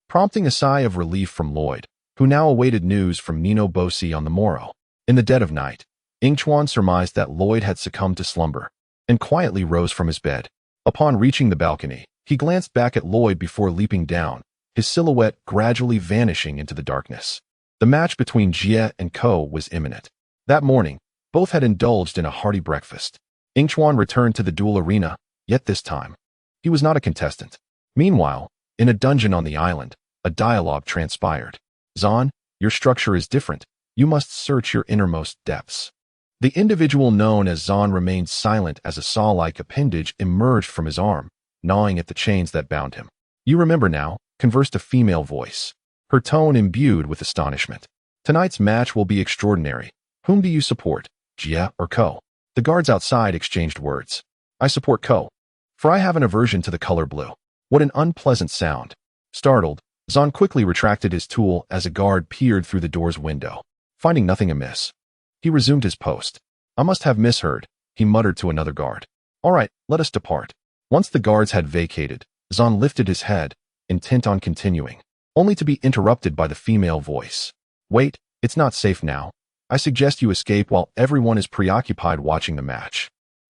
prompting a sigh of relief from Lloyd, who now awaited news from Ninjago on the morrow. In the dead of night, Yingchuan surmised that Lloyd had succumbed to slumber, and quietly rose from his bed. Upon reaching the balcony, he glanced back at Lloyd before leaping down, his silhouette gradually vanishing into the darkness. The match between Jie and Ko was imminent. That morning, both had indulged in a hearty breakfast. Yingchuan returned to the duel arena, yet this time, he was not a contestant. Meanwhile, in a dungeon on the island, a dialogue transpired. Zahn, your structure is different. You must search your innermost depths. The individual known as Zahn remained silent as a saw-like appendage emerged from his arm, gnawing at the chains that bound him. You remember now, conversed a female voice, her tone imbued with astonishment. Tonight's match will be extraordinary. Whom do you support, Jie or Ko? The guards outside exchanged words. I support Ko, for I have an aversion to the color blue. What an unpleasant sound. Startled, Zahn quickly retracted his tool as a guard peered through the door's window. Finding nothing amiss, he resumed his post. I must have misheard. he muttered to another guard. All right, let us depart. Once the guards had vacated, Zan lifted his head, intent on continuing, only to be interrupted by the female voice. Wait, it's not safe now. I suggest you escape while everyone is preoccupied watching the match.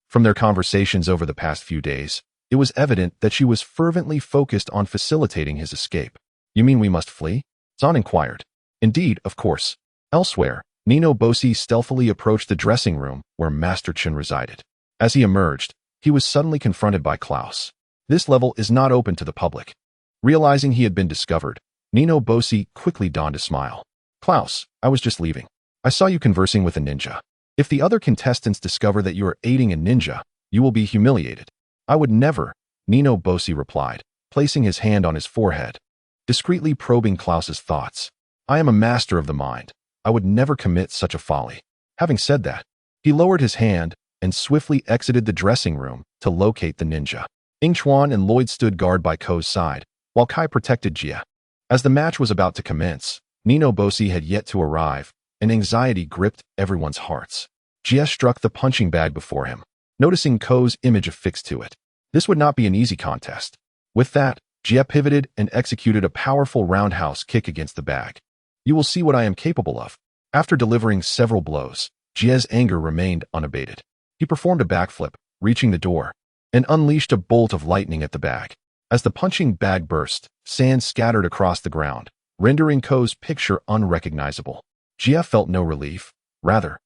From their conversations over the past few days, it was evident that she was fervently focused on facilitating his escape. You mean we must flee? Zan inquired. Indeed, of course. Elsewhere, Nino Bosi stealthily approached the dressing room where Master Chin resided. As he emerged, he was suddenly confronted by Klaus. This level is not open to the public. Realizing he had been discovered, Nino Bosi quickly donned a smile. Klaus, I was just leaving. I saw you conversing with a ninja. If the other contestants discover that you are aiding a ninja, you will be humiliated. I would never, Nino Bosi replied, placing his hand on his forehead, discreetly probing Klaus's thoughts. I am a master of the mind. I would never commit such a folly. Having said that, he lowered his hand and swiftly exited the dressing room to locate the ninja. Yingchuan and Lloyd stood guard by Ko's side, while Kai protected Jia. As the match was about to commence, Nino Bosi had yet to arrive, and anxiety gripped everyone's hearts. Jia struck the punching bag before him, noticing Ko's image affixed to it. This would not be an easy contest. With that, Jia pivoted and executed a powerful roundhouse kick against the bag. You will see what I am capable of. After delivering several blows, Jia's anger remained unabated. He performed a backflip, reaching the door, and unleashed a bolt of lightning at the bag. As the punching bag burst, sand scattered across the ground, rendering Ko's picture unrecognizable. Jia felt no relief. Rather,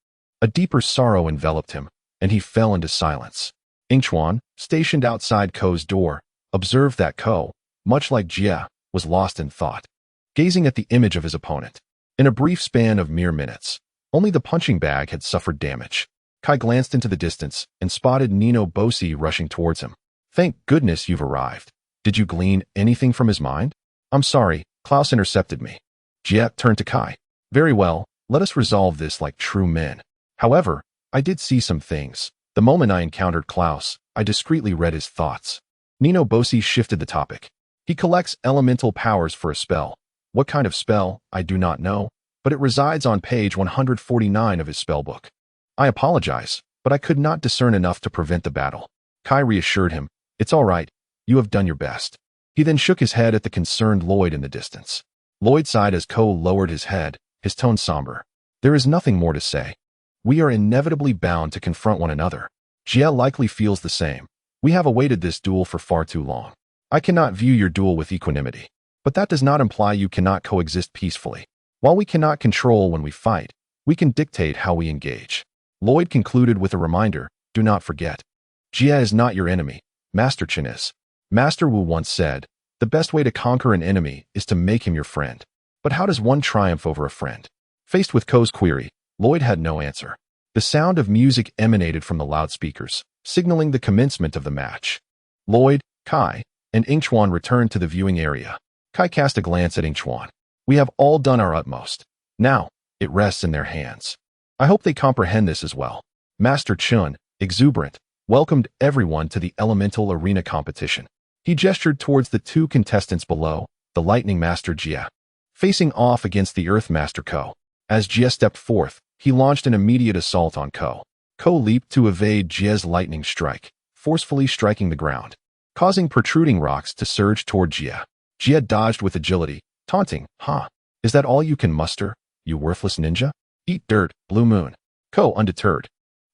a deeper sorrow enveloped him, and he fell into silence. Yingchuan, stationed outside Ko's door, observed that Ko, much like Jia, was lost in thought, gazing at the image of his opponent. In a brief span of mere minutes, only the punching bag had suffered damage. Kai glanced into the distance and spotted Nino Bosi rushing towards him. Thank goodness you've arrived. Did you glean anything from his mind? I'm sorry, Klaus intercepted me. Jia turned to Kai. Very well, let us resolve this like true men. However, I did see some things. The moment I encountered Klaus, I discreetly read his thoughts. Nino Bosi shifted the topic. He collects elemental powers for a spell. What kind of spell, I do not know, but it resides on page 149 of his spellbook. I apologize, but I could not discern enough to prevent the battle. Kai reassured him. It's all right. You have done your best. He then shook his head at the concerned Lloyd in the distance. Lloyd sighed as Ko lowered his head, his tone somber. There is nothing more to say. We are inevitably bound to confront one another. Jia likely feels the same. We have awaited this duel for far too long. I cannot view your duel with equanimity. But that does not imply you cannot coexist peacefully. While we cannot control when we fight, we can dictate how we engage. Lloyd concluded with a reminder, do not forget. Jia is not your enemy. Master Chin is. Master Wu once said, the best way to conquer an enemy is to make him your friend. But how does one triumph over a friend? Faced with Ko's query, Lloyd had no answer. The sound of music emanated from the loudspeakers, signaling the commencement of the match. Lloyd, Kai, and Yingchuan returned to the viewing area. Kai cast a glance at Yingchuan. We have all done our utmost. Now, it rests in their hands. I hope they comprehend this as well. Master Chun, exuberant, welcomed everyone to the elemental arena competition. He gestured towards the two contestants below, the Lightning Master Jia, facing off against the Earth Master Ko. As Jia stepped forth, he launched an immediate assault on Ko. Ko leaped to evade Jia's lightning strike, forcefully striking the ground, causing protruding rocks to surge toward Jia. Jia dodged with agility, taunting, is that all you can muster, you worthless ninja? Eat dirt, Blue Moon. Ko, undeterred,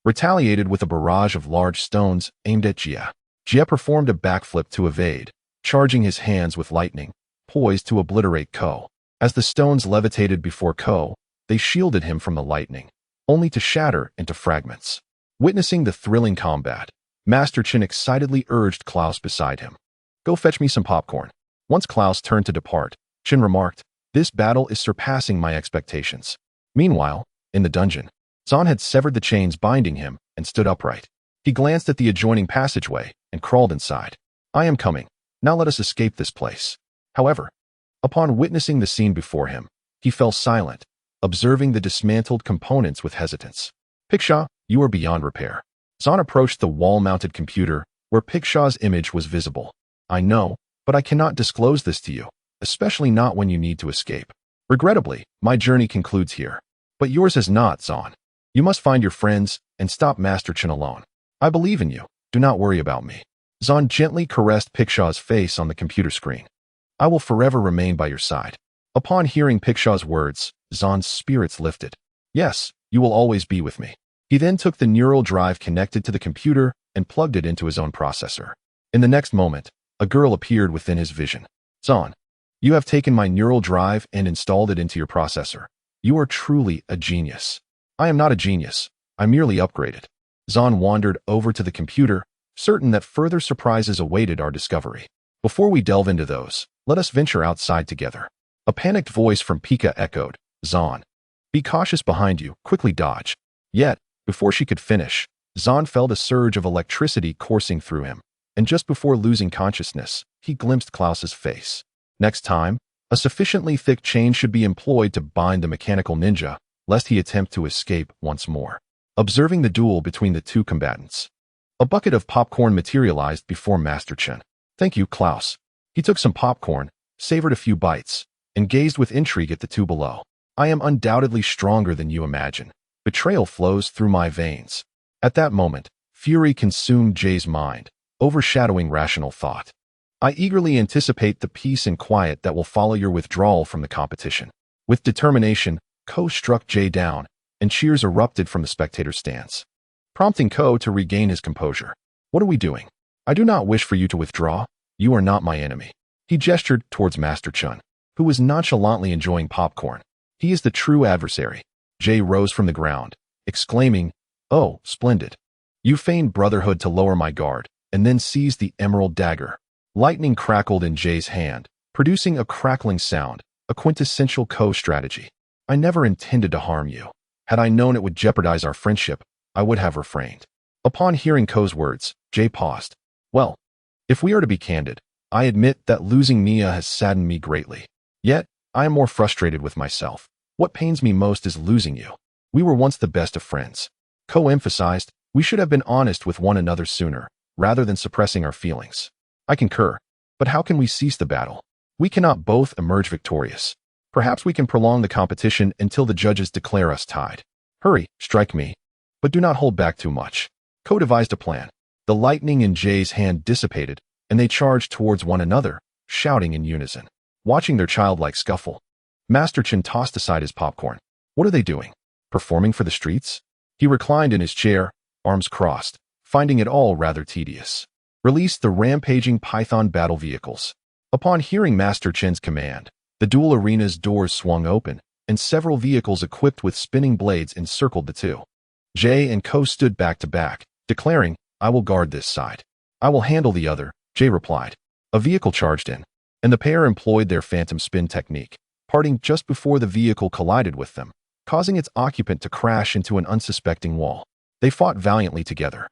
retaliated with a barrage of large stones aimed at Jia. Jia performed a backflip to evade, charging his hands with lightning, poised to obliterate Ko. As the stones levitated before Ko, they shielded him from the lightning, only to shatter into fragments. Witnessing the thrilling combat, Master Chin excitedly urged Klaus beside him. Go fetch me some popcorn. Once Klaus turned to depart, Chin remarked, this battle is surpassing my expectations. Meanwhile, in the dungeon, Zan had severed the chains binding him and stood upright. He glanced at the adjoining passageway and crawled inside. I am coming. Now let us escape this place. However, upon witnessing the scene before him, he fell silent, observing the dismantled components with hesitance. Piksha, you are beyond repair. Zan approached the wall-mounted computer where Piksha's image was visible. I know, but I cannot disclose this to you, especially not when you need to escape. Regrettably, my journey concludes here. But yours has not, Zan. You must find your friends and stop Master Chin alone. I believe in you. Do not worry about me. Zahn gently caressed Pikshaw's face on the computer screen. I will forever remain by your side. Upon hearing Pikshaw's words, Zahn's spirits lifted. Yes, you will always be with me. He then took the neural drive connected to the computer and plugged it into his own processor. In the next moment, a girl appeared within his vision. Zahn, you have taken my neural drive and installed it into your processor. You are truly a genius. I am not a genius. I merely upgraded. Zahn wandered over to the computer, certain that further surprises awaited our discovery. Before we delve into those, let us venture outside together. A panicked voice from Pika echoed, Zahn, be cautious behind you, quickly dodge. Yet, before she could finish, Zahn felt a surge of electricity coursing through him, and just before losing consciousness, he glimpsed Klaus's face. Next time, a sufficiently thick chain should be employed to bind the mechanical ninja, lest he attempt to escape once more. Observing the duel between the two combatants, a bucket of popcorn materialized before Master Chen. Thank you, Klaus. He took some popcorn, savored a few bites, and gazed with intrigue at the two below. I am undoubtedly stronger than you imagine. Betrayal flows through my veins. At that moment, fury consumed Jay's mind, overshadowing rational thought. I eagerly anticipate the peace and quiet that will follow your withdrawal from the competition. With determination, Ko struck Jay down, and cheers erupted from the spectator stands, prompting Ko to regain his composure. What are we doing? I do not wish for you to withdraw. You are not my enemy. He gestured towards Master Chen, who was nonchalantly enjoying popcorn. He is the true adversary. Jay rose from the ground, exclaiming, Oh, splendid. You feigned brotherhood to lower my guard, and then seized the emerald dagger. Lightning crackled in Jay's hand, producing a crackling sound, a quintessential Ko strategy. I never intended to harm you. Had I known it would jeopardize our friendship, I would have refrained. Upon hearing Ko's words, Jay paused. Well, if we are to be candid, I admit that losing Mia has saddened me greatly. Yet, I am more frustrated with myself. What pains me most is losing you. We were once the best of friends. Ko emphasized, we should have been honest with one another sooner, rather than suppressing our feelings. I concur. But how can we cease the battle? We cannot both emerge victorious. Perhaps we can prolong the competition until the judges declare us tied. Hurry, strike me. But do not hold back too much. Ko devised a plan. The lightning in Jay's hand dissipated, and they charged towards one another, shouting in unison. Watching their childlike scuffle, Master Chen tossed aside his popcorn. What are they doing? Performing for the streets? He reclined in his chair, arms crossed, finding it all rather tedious. Release the rampaging Python battle vehicles. Upon hearing Master Chen's command, the duel arena's doors swung open, and several vehicles equipped with spinning blades encircled the two. Jay and Ko stood back to back, declaring, I will guard this side. I will handle the other, Jay replied. A vehicle charged in, and the pair employed their phantom spin technique, parting just before the vehicle collided with them, causing its occupant to crash into an unsuspecting wall. They fought valiantly together.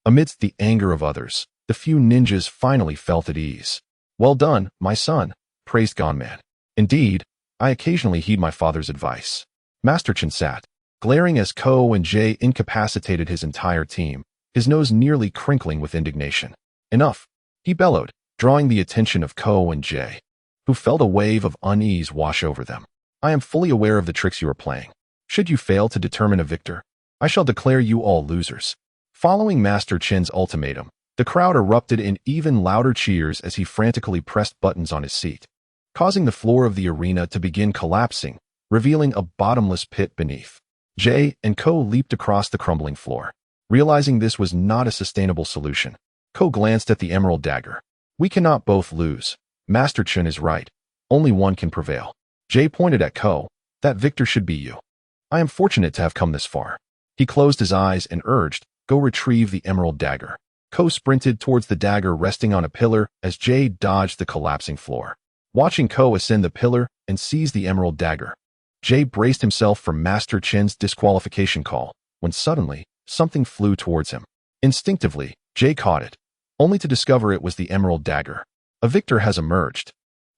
Amidst the anger of others, the few ninjas finally felt at ease. Well done, my son, praised Gonman. Indeed, I occasionally heed my father's advice. Master Chen sat, glaring as Ko and Jay incapacitated his entire team, his nose nearly crinkling with indignation. Enough, he bellowed, drawing the attention of Ko and Jay, who felt a wave of unease wash over them. I am fully aware of the tricks you are playing. Should you fail to determine a victor, I shall declare you all losers. Following Master Chen's ultimatum, the crowd erupted in even louder cheers as he frantically pressed buttons on his seat, causing the floor of the arena to begin collapsing, revealing a bottomless pit beneath. Jay and Ko leaped across the crumbling floor. Realizing this was not a sustainable solution, Ko glanced at the emerald dagger. We cannot both lose. Master Chen is right. Only one can prevail. Jay pointed at Ko. That victor should be you. I am fortunate to have come this far. He closed his eyes and urged, go retrieve the emerald dagger. Ko sprinted towards the dagger resting on a pillar as Jay dodged the collapsing floor. Watching Ko ascend the pillar and seize the emerald dagger, Jay braced himself for Master Chen's disqualification call, when suddenly, something flew towards him. Instinctively, Jay caught it, only to discover it was the emerald dagger. A victor has emerged.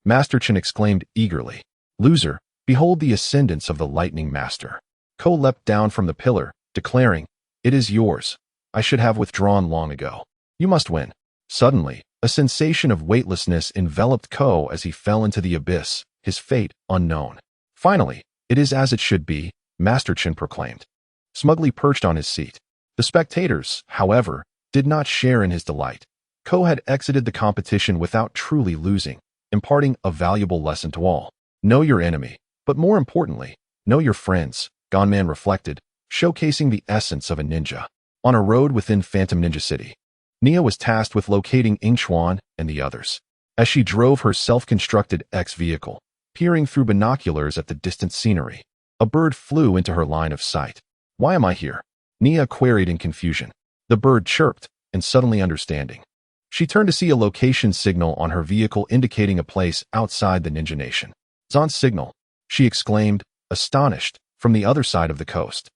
Master Chen exclaimed eagerly. Loser, behold the ascendance of the lightning master. Ko leapt down from the pillar, declaring, it is yours. I should have withdrawn long ago. You must win. Suddenly, a sensation of weightlessness enveloped Ko as he fell into the abyss, his fate unknown. Finally, it is as it should be, Master Chen proclaimed, smugly perched on his seat. The spectators, however, did not share in his delight. Ko had exited the competition without truly losing, imparting a valuable lesson to all. Know your enemy, but more importantly, know your friends, Gonman reflected, showcasing the essence of a ninja. On a road within Phantom Ninja City, Nia was tasked with locating Yingchuan and the others. As she drove her self-constructed X vehicle, peering through binoculars at the distant scenery, a bird flew into her line of sight. Why am I here? Nia queried in confusion. The bird chirped, and suddenly understanding. She turned to see a location signal on her vehicle indicating a place outside the Ninja Nation. Zan's signal, she exclaimed, astonished, from the other side of the coast.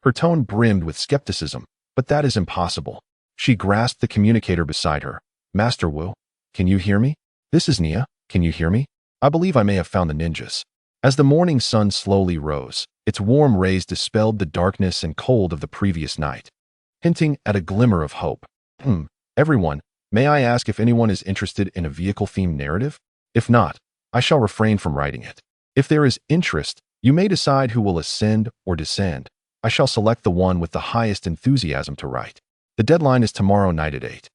Her tone brimmed with skepticism, but that is impossible. She grasped the communicator beside her. Master Wu, can you hear me? This is Nia, can you hear me? I believe I may have found the ninjas. As the morning sun slowly rose, its warm rays dispelled the darkness and cold of the previous night, hinting at a glimmer of hope. Everyone, may I ask if anyone is interested in a vehicle-themed narrative? If not, I shall refrain from writing it. If there is interest, you may decide who will ascend or descend. I shall select the one with the highest enthusiasm to write. The deadline is tomorrow night at 8.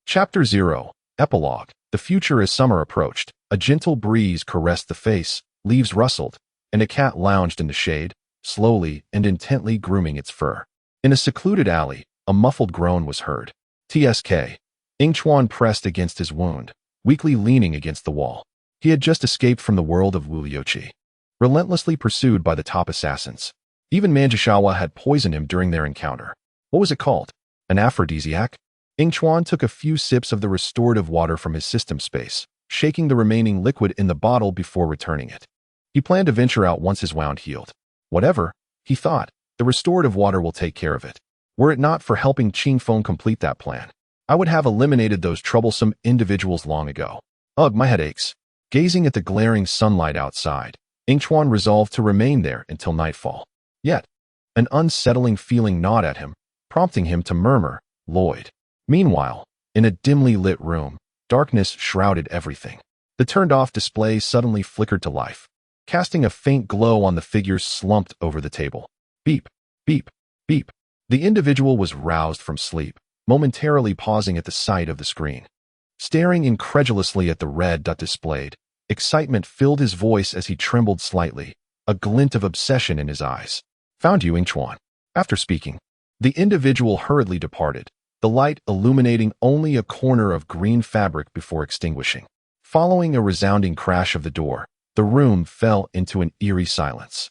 Chapter 0, Epilogue. The future as summer approached. A gentle breeze caressed the face, leaves rustled, and a cat lounged in the shade, slowly and intently grooming its fur. In a secluded alley, a muffled groan was heard. TSK. Yingchuan pressed against his wound, weakly leaning against the wall. He had just escaped from the world of Wuyochi, relentlessly pursued by the top assassins. Even Manjishawa had poisoned him during their encounter. What was it called? An aphrodisiac? Yingchuan took a few sips of the restorative water from his system space, shaking the remaining liquid in the bottle before returning it. He planned to venture out once his wound healed. Whatever, he thought, the restorative water will take care of it. Were it not for helping Qingfeng complete that plan, I would have eliminated those troublesome individuals long ago. Ugh, my head aches. Gazing at the glaring sunlight outside, Yingchuan resolved to remain there until nightfall. Yet, an unsettling feeling gnawed at him, prompting him to murmur, Lloyd. Meanwhile, in a dimly lit room, darkness shrouded everything. The turned-off display suddenly flickered to life, casting a faint glow on the figures slumped over the table. Beep, beep, beep. The individual was roused from sleep, momentarily pausing at the sight of the screen. Staring incredulously at the red dot displayed, excitement filled his voice as he trembled slightly, a glint of obsession in his eyes. Found you, Yingchuan. After speaking, the individual hurriedly departed, the light illuminating only a corner of green fabric before extinguishing. Following a resounding crash of the door, the room fell into an eerie silence.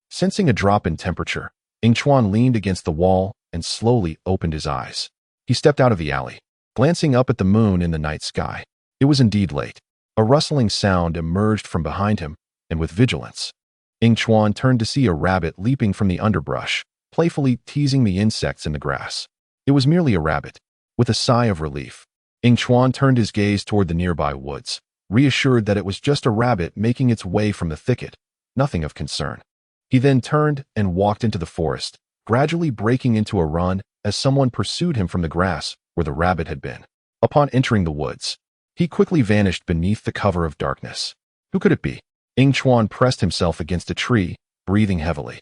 Sensing a drop in temperature, Yingchuan leaned against the wall and slowly opened his eyes. He stepped out of the alley, glancing up at the moon in the night sky. It was indeed late. A rustling sound emerged from behind him, and with vigilance, Yingchuan turned to see a rabbit leaping from the underbrush, playfully teasing the insects in the grass. It was merely a rabbit. With a sigh of relief, Yingchuan turned his gaze toward the nearby woods, reassured that it was just a rabbit making its way from the thicket, nothing of concern. He then turned and walked into the forest, gradually breaking into a run as someone pursued him from the grass where the rabbit had been. Upon entering the woods, he quickly vanished beneath the cover of darkness. Who could it be? Yingchuan pressed himself against a tree, breathing heavily,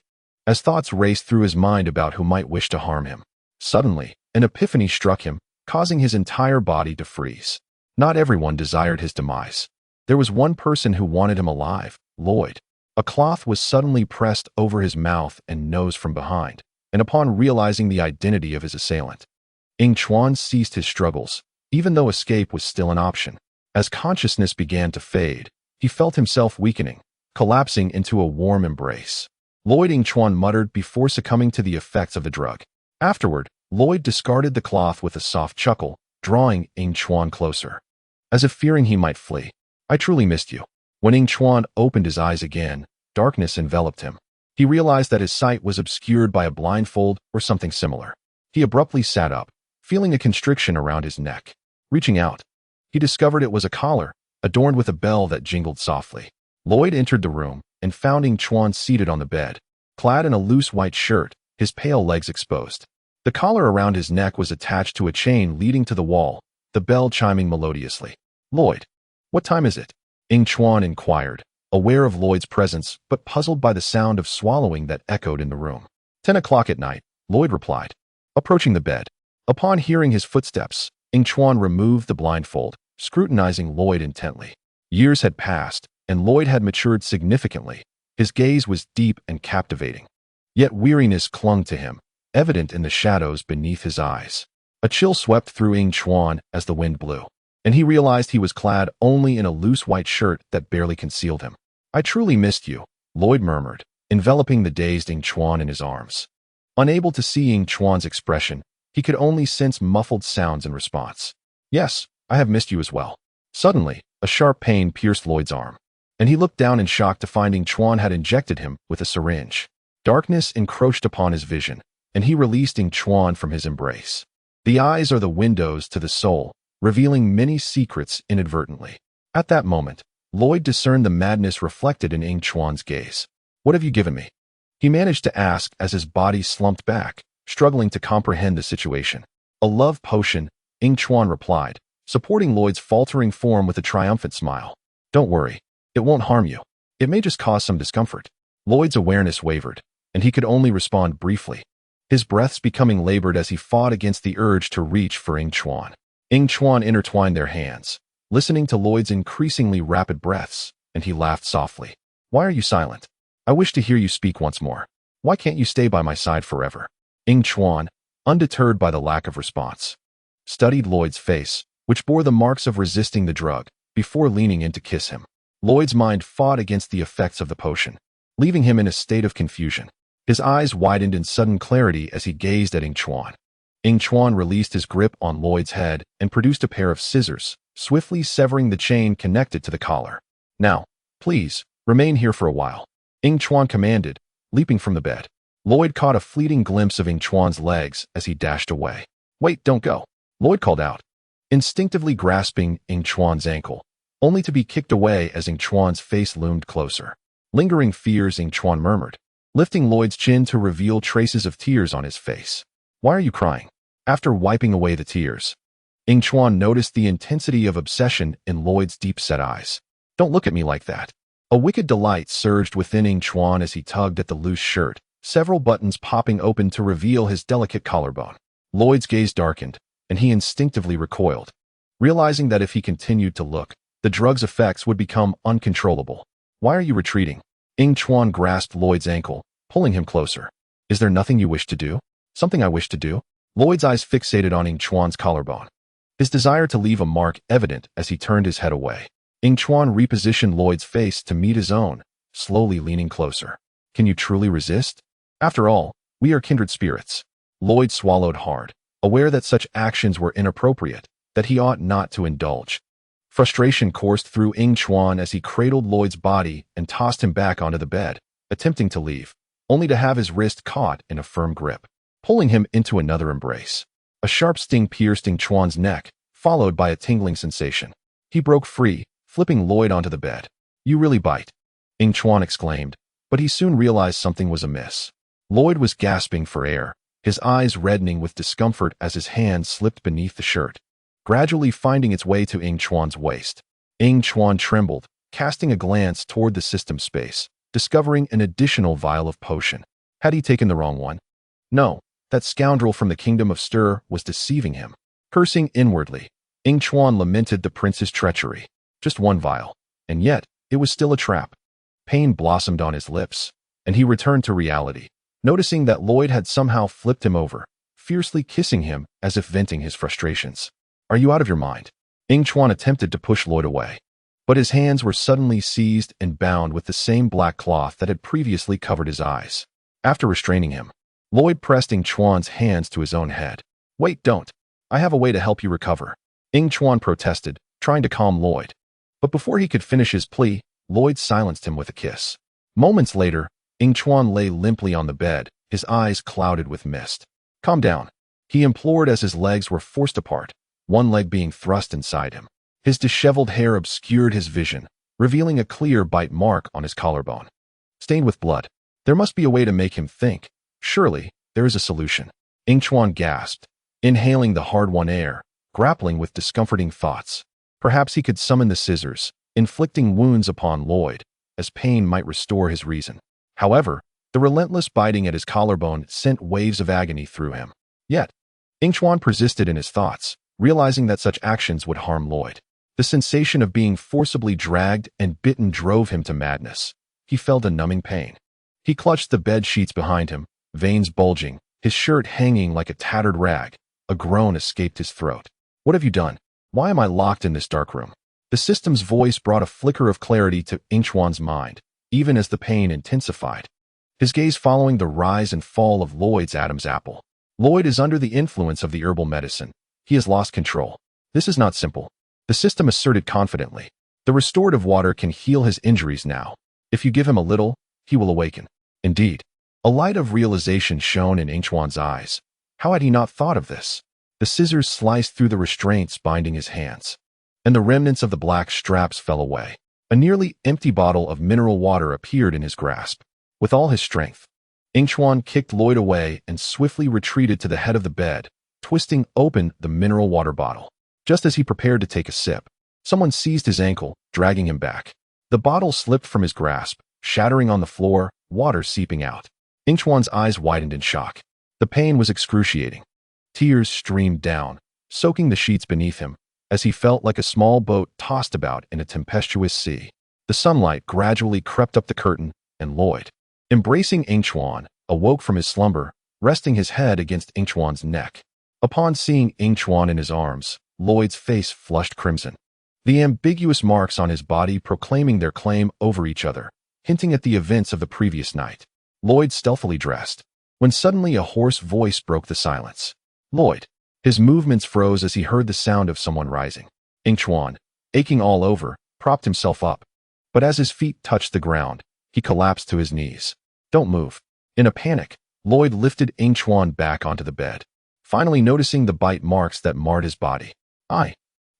as thoughts raced through his mind about who might wish to harm him. Suddenly, an epiphany struck him, causing his entire body to freeze. Not everyone desired his demise. There was one person who wanted him alive, Lloyd. A cloth was suddenly pressed over his mouth and nose from behind, and upon realizing the identity of his assailant, Yingchuan ceased his struggles, even though escape was still an option. As consciousness began to fade, he felt himself weakening, collapsing into a warm embrace. Lloyd, Yingchuan muttered before succumbing to the effects of the drug. Afterward, Lloyd discarded the cloth with a soft chuckle, drawing Yingchuan closer, as if fearing he might flee. I truly missed you. When Yingchuan opened his eyes again, darkness enveloped him. He realized that his sight was obscured by a blindfold or something similar. He abruptly sat up, feeling a constriction around his neck. Reaching out, he discovered it was a collar, adorned with a bell that jingled softly. Lloyd entered the room and found Yingchuan seated on the bed, clad in a loose white shirt, his pale legs exposed. The collar around his neck was attached to a chain leading to the wall, the bell chiming melodiously. Lloyd, what time is it? Yingchuan inquired, aware of Lloyd's presence but puzzled by the sound of swallowing that echoed in the room. 10 o'clock at night, Lloyd replied. Approaching the bed, Upon hearing his footsteps, Yingchuan removed the blindfold, scrutinizing Lloyd intently. Years had passed, and Lloyd had matured significantly. His gaze was deep and captivating. Yet weariness clung to him, evident in the shadows beneath his eyes. A chill swept through Yingchuan as the wind blew, and he realized he was clad only in a loose white shirt that barely concealed him. "I truly missed you," Lloyd murmured, enveloping the dazed Yingchuan in his arms. Unable to see Yingchuan's expression, he could only sense muffled sounds in response. "Yes, I have missed you as well." Suddenly, a sharp pain pierced Lloyd's arm, and he looked down in shock to find Yingchuan had injected him with a syringe. Darkness encroached upon his vision, and he released Yingchuan from his embrace. The eyes are the windows to the soul, revealing many secrets inadvertently. At that moment, Lloyd discerned the madness reflected in Yingchuan's gaze. "What have you given me?" he managed to ask as his body slumped back, struggling to comprehend the situation. "A love potion," Yingchuan replied, supporting Lloyd's faltering form with a triumphant smile. "Don't worry, it won't harm you. It may just cause some discomfort." Lloyd's awareness wavered, and he could only respond briefly, his breaths becoming labored as he fought against the urge to reach for Yingchuan. Yingchuan intertwined their hands, listening to Lloyd's increasingly rapid breaths, and he laughed softly. "Why are you silent? I wish to hear you speak once more. Why can't you stay by my side forever?" Yingchuan, undeterred by the lack of response, studied Lloyd's face, which bore the marks of resisting the drug, before leaning in to kiss him. Lloyd's mind fought against the effects of the potion, leaving him in a state of confusion. His eyes widened in sudden clarity as he gazed at Yingchuan. Yingchuan released his grip on Lloyd's head and produced a pair of scissors, swiftly severing the chain connected to the collar. "Now, please, remain here for a while," Yingchuan commanded, leaping from the bed. Lloyd caught a fleeting glimpse of Yingchuan's legs as he dashed away. "Wait, don't go," Lloyd called out, instinctively grasping Yingchuan's ankle, only to be kicked away as Yingchuan's face loomed closer. Lingering fears, Yingchuan murmured, lifting Lloyd's chin to reveal traces of tears on his face. "Why are you crying?" After wiping away the tears, Yingchuan noticed the intensity of obsession in Lloyd's deep-set eyes. "Don't look at me like that." A wicked delight surged within Yingchuan as he tugged at the loose shirt, several buttons popping open to reveal his delicate collarbone. Lloyd's gaze darkened, and he instinctively recoiled, realizing that if he continued to look, the drug's effects would become uncontrollable. "Why are you retreating?" Yingchuan grasped Lloyd's ankle, pulling him closer. "Is there nothing you wish to do?" "Something I wish to do?" Lloyd's eyes fixated on Yingchuan's collarbone, his desire to leave a mark evident as he turned his head away. Yingchuan repositioned Lloyd's face to meet his own, slowly leaning closer. "Can you truly resist? After all, we are kindred spirits." Lloyd swallowed hard, aware that such actions were inappropriate, that he ought not to indulge. Frustration coursed through Yingchuan as he cradled Lloyd's body and tossed him back onto the bed, attempting to leave, only to have his wrist caught in a firm grip, pulling him into another embrace. A sharp sting pierced Yingchuan's neck, followed by a tingling sensation. He broke free, flipping Lloyd onto the bed. "You really bite," Yingchuan exclaimed, but he soon realized something was amiss. Lloyd was gasping for air, his eyes reddening with discomfort as his hand slipped beneath the shirt, gradually finding its way to Yingchuan's waist. Yingchuan trembled, casting a glance toward the system space, discovering an additional vial of potion. Had he taken the wrong one? No, that scoundrel from the kingdom of Stir was deceiving him. Cursing inwardly, Yingchuan lamented the prince's treachery. Just one vial, and yet it was still a trap. Pain blossomed on his lips, and he returned to reality, noticing that Lloyd had somehow flipped him over, fiercely kissing him as if venting his frustrations. "Are you out of your mind?" Yingchuan attempted to push Lloyd away, but his hands were suddenly seized and bound with the same black cloth that had previously covered his eyes. After restraining him, Lloyd pressed Yingchuan's hands to his own head. "Wait, don't. I have a way to help you recover," Yingchuan protested, trying to calm Lloyd. But before he could finish his plea, Lloyd silenced him with a kiss. Moments later, Yingchuan lay limply on the bed, his eyes clouded with mist. "Calm down," he implored as his legs were forced apart, one leg being thrust inside him. His disheveled hair obscured his vision, revealing a clear bite mark on his collarbone, stained with blood. There must be a way to make him think. Surely, there is a solution. Yingchuan gasped, inhaling the hard-won air, grappling with discomforting thoughts. Perhaps he could summon the scissors, inflicting wounds upon Lloyd, as pain might restore his reason. However, the relentless biting at his collarbone sent waves of agony through him. Yet, Yingchuan persisted in his thoughts, realizing that such actions would harm Lloyd. The sensation of being forcibly dragged and bitten drove him to madness. He felt a numbing pain. He clutched the bed sheets behind him, veins bulging, his shirt hanging like a tattered rag. A groan escaped his throat. What have you done? Why am I locked in this dark room? The system's voice brought a flicker of clarity to Yingchuan's mind, even as the pain intensified. His gaze following the rise and fall of Lloyd's Adam's apple. Lloyd is under the influence of the herbal medicine. He has lost control. This is not simple. The system asserted confidently. The restorative water can heal his injuries now. If you give him a little, he will awaken. Indeed. A light of realization shone in Yingchuan's eyes. How had he not thought of this? The scissors sliced through the restraints binding his hands, and the remnants of the black straps fell away. A nearly empty bottle of mineral water appeared in his grasp. With all his strength, Yingchuan kicked Lloyd away and swiftly retreated to the head of the bed, twisting open the mineral water bottle. Just as he prepared to take a sip, someone seized his ankle, dragging him back. The bottle slipped from his grasp, shattering on the floor, water seeping out. Yingchuan's eyes widened in shock. The pain was excruciating. Tears streamed down, soaking the sheets beneath him, as he felt like a small boat tossed about in a tempestuous sea. The sunlight gradually crept up the curtain, and Lloyd, embracing Yingchuan, awoke from his slumber, resting his head against Yingchuan's neck. Upon seeing Yingchuan in his arms, Lloyd's face flushed crimson. The ambiguous marks on his body proclaiming their claim over each other, hinting at the events of the previous night. Lloyd stealthily dressed, when suddenly a hoarse voice broke the silence. Lloyd. His movements froze as he heard the sound of someone rising. Yingchuan, aching all over, propped himself up. But as his feet touched the ground, he collapsed to his knees. Don't move. In a panic, Lloyd lifted Yingchuan back onto the bed, finally noticing the bite marks that marred his body. I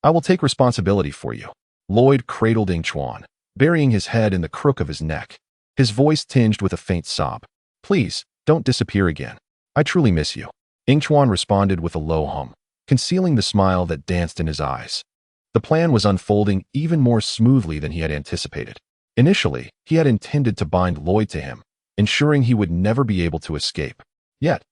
will take responsibility for you. Lloyd cradled Yingchuan, burying his head in the crook of his neck. His voice tinged with a faint sob. Please, don't disappear again. I truly miss you. Yingchuan responded with a low hum, concealing the smile that danced in his eyes. The plan was unfolding even more smoothly than he had anticipated. Initially, he had intended to bind Lloyd to him, ensuring he would never be able to escape. Yet,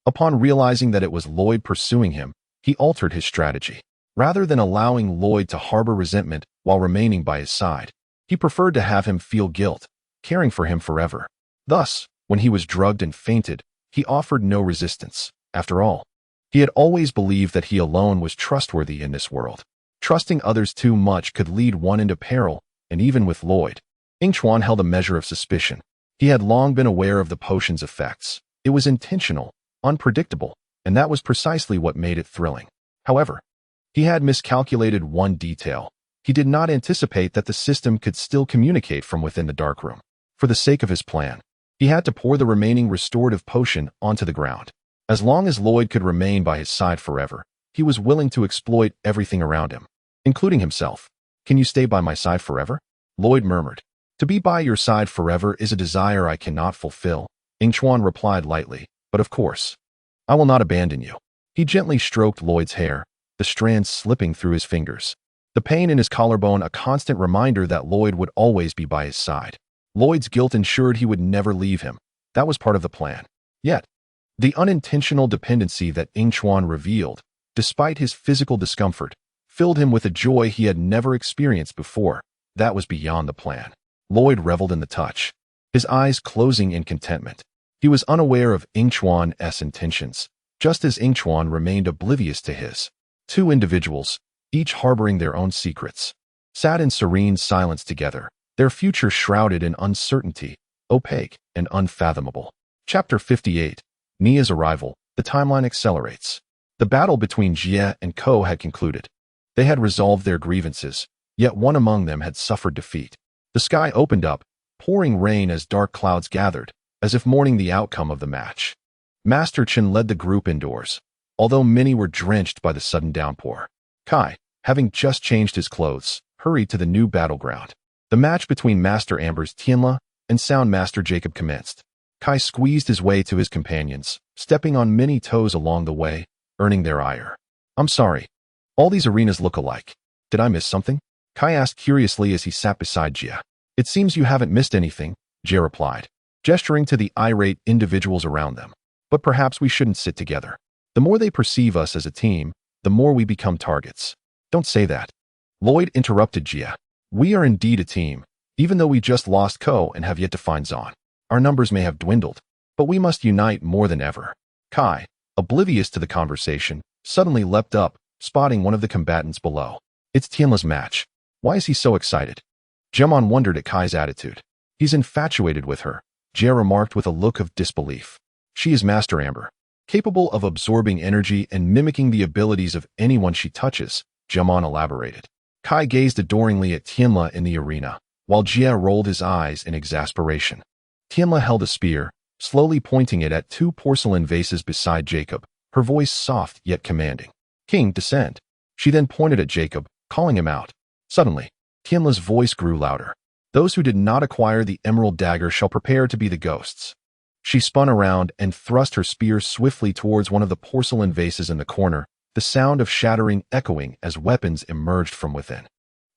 upon realizing that it was Lloyd pursuing him, he altered his strategy. Rather than allowing Lloyd to harbor resentment while remaining by his side, he preferred to have him feel guilt, caring for him forever. Thus, when he was drugged and fainted, he offered no resistance. After all, he had always believed that he alone was trustworthy in this world. Trusting others too much could lead one into peril, and even with Lloyd, Yingchuan held a measure of suspicion. He had long been aware of the potion's effects. It was intentional, unpredictable, and that was precisely what made it thrilling. However, he had miscalculated one detail. He did not anticipate that the system could still communicate from within the darkroom. For the sake of his plan, he had to pour the remaining restorative potion onto the ground. As long as Lloyd could remain by his side forever, he was willing to exploit everything around him, including himself. Can you stay by my side forever? Lloyd murmured. To be by your side forever is a desire I cannot fulfill. Yingchuan replied lightly, but of course, I will not abandon you. He gently stroked Lloyd's hair, the strands slipping through his fingers. The pain in his collarbone a constant reminder that Lloyd would always be by his side. Lloyd's guilt ensured he would never leave him. That was part of the plan. Yet, the unintentional dependency that Yingchuan revealed, despite his physical discomfort, filled him with a joy he had never experienced before. That was beyond the plan. Lloyd reveled in the touch, his eyes closing in contentment. He was unaware of Yingchuan's intentions, just as Yingchuan remained oblivious to his. Two individuals, each harboring their own secrets, sat in serene silence together, their future shrouded in uncertainty, opaque and unfathomable. Chapter 58. Nia's arrival. The timeline accelerates. The battle between Jie and Ko had concluded. They had resolved their grievances, yet one among them had suffered defeat. The sky opened up, pouring rain as dark clouds gathered, as if mourning the outcome of the match. Master Chen led the group indoors, although many were drenched by the sudden downpour. Kai, having just changed his clothes, hurried to the new battleground. The match between Master Amber's Tianla and Sound Master Jacob commenced. Kai squeezed his way to his companions, stepping on many toes along the way, earning their ire. I'm sorry. All these arenas look alike. Did I miss something? Kai asked curiously as he sat beside Jie. It seems you haven't missed anything, Jie replied, gesturing to the irate individuals around them. But perhaps we shouldn't sit together. The more they perceive us as a team, the more we become targets. Don't say that. Lloyd interrupted Jia. We are indeed a team, even though we just lost Ko and have yet to find Zon. Our numbers may have dwindled, but we must unite more than ever. Kai, oblivious to the conversation, suddenly leapt up, spotting one of the combatants below. It's Tianla's match. Why is he so excited? Jemon wondered at Kai's attitude. He's infatuated with her, Jia remarked with a look of disbelief. She is Master Amber, capable of absorbing energy and mimicking the abilities of anyone she touches, Jemon elaborated. Kai gazed adoringly at Tianla in the arena, while Jia rolled his eyes in exasperation. Tianla held a spear, slowly pointing it at two porcelain vases beside Jacob, her voice soft yet commanding. King, descend. She then pointed at Jacob, calling him out. Suddenly, Tianla's voice grew louder. Those who did not acquire the emerald dagger shall prepare to be the ghosts. She spun around and thrust her spear swiftly towards one of the porcelain vases in the corner, the sound of shattering echoing as weapons emerged from within.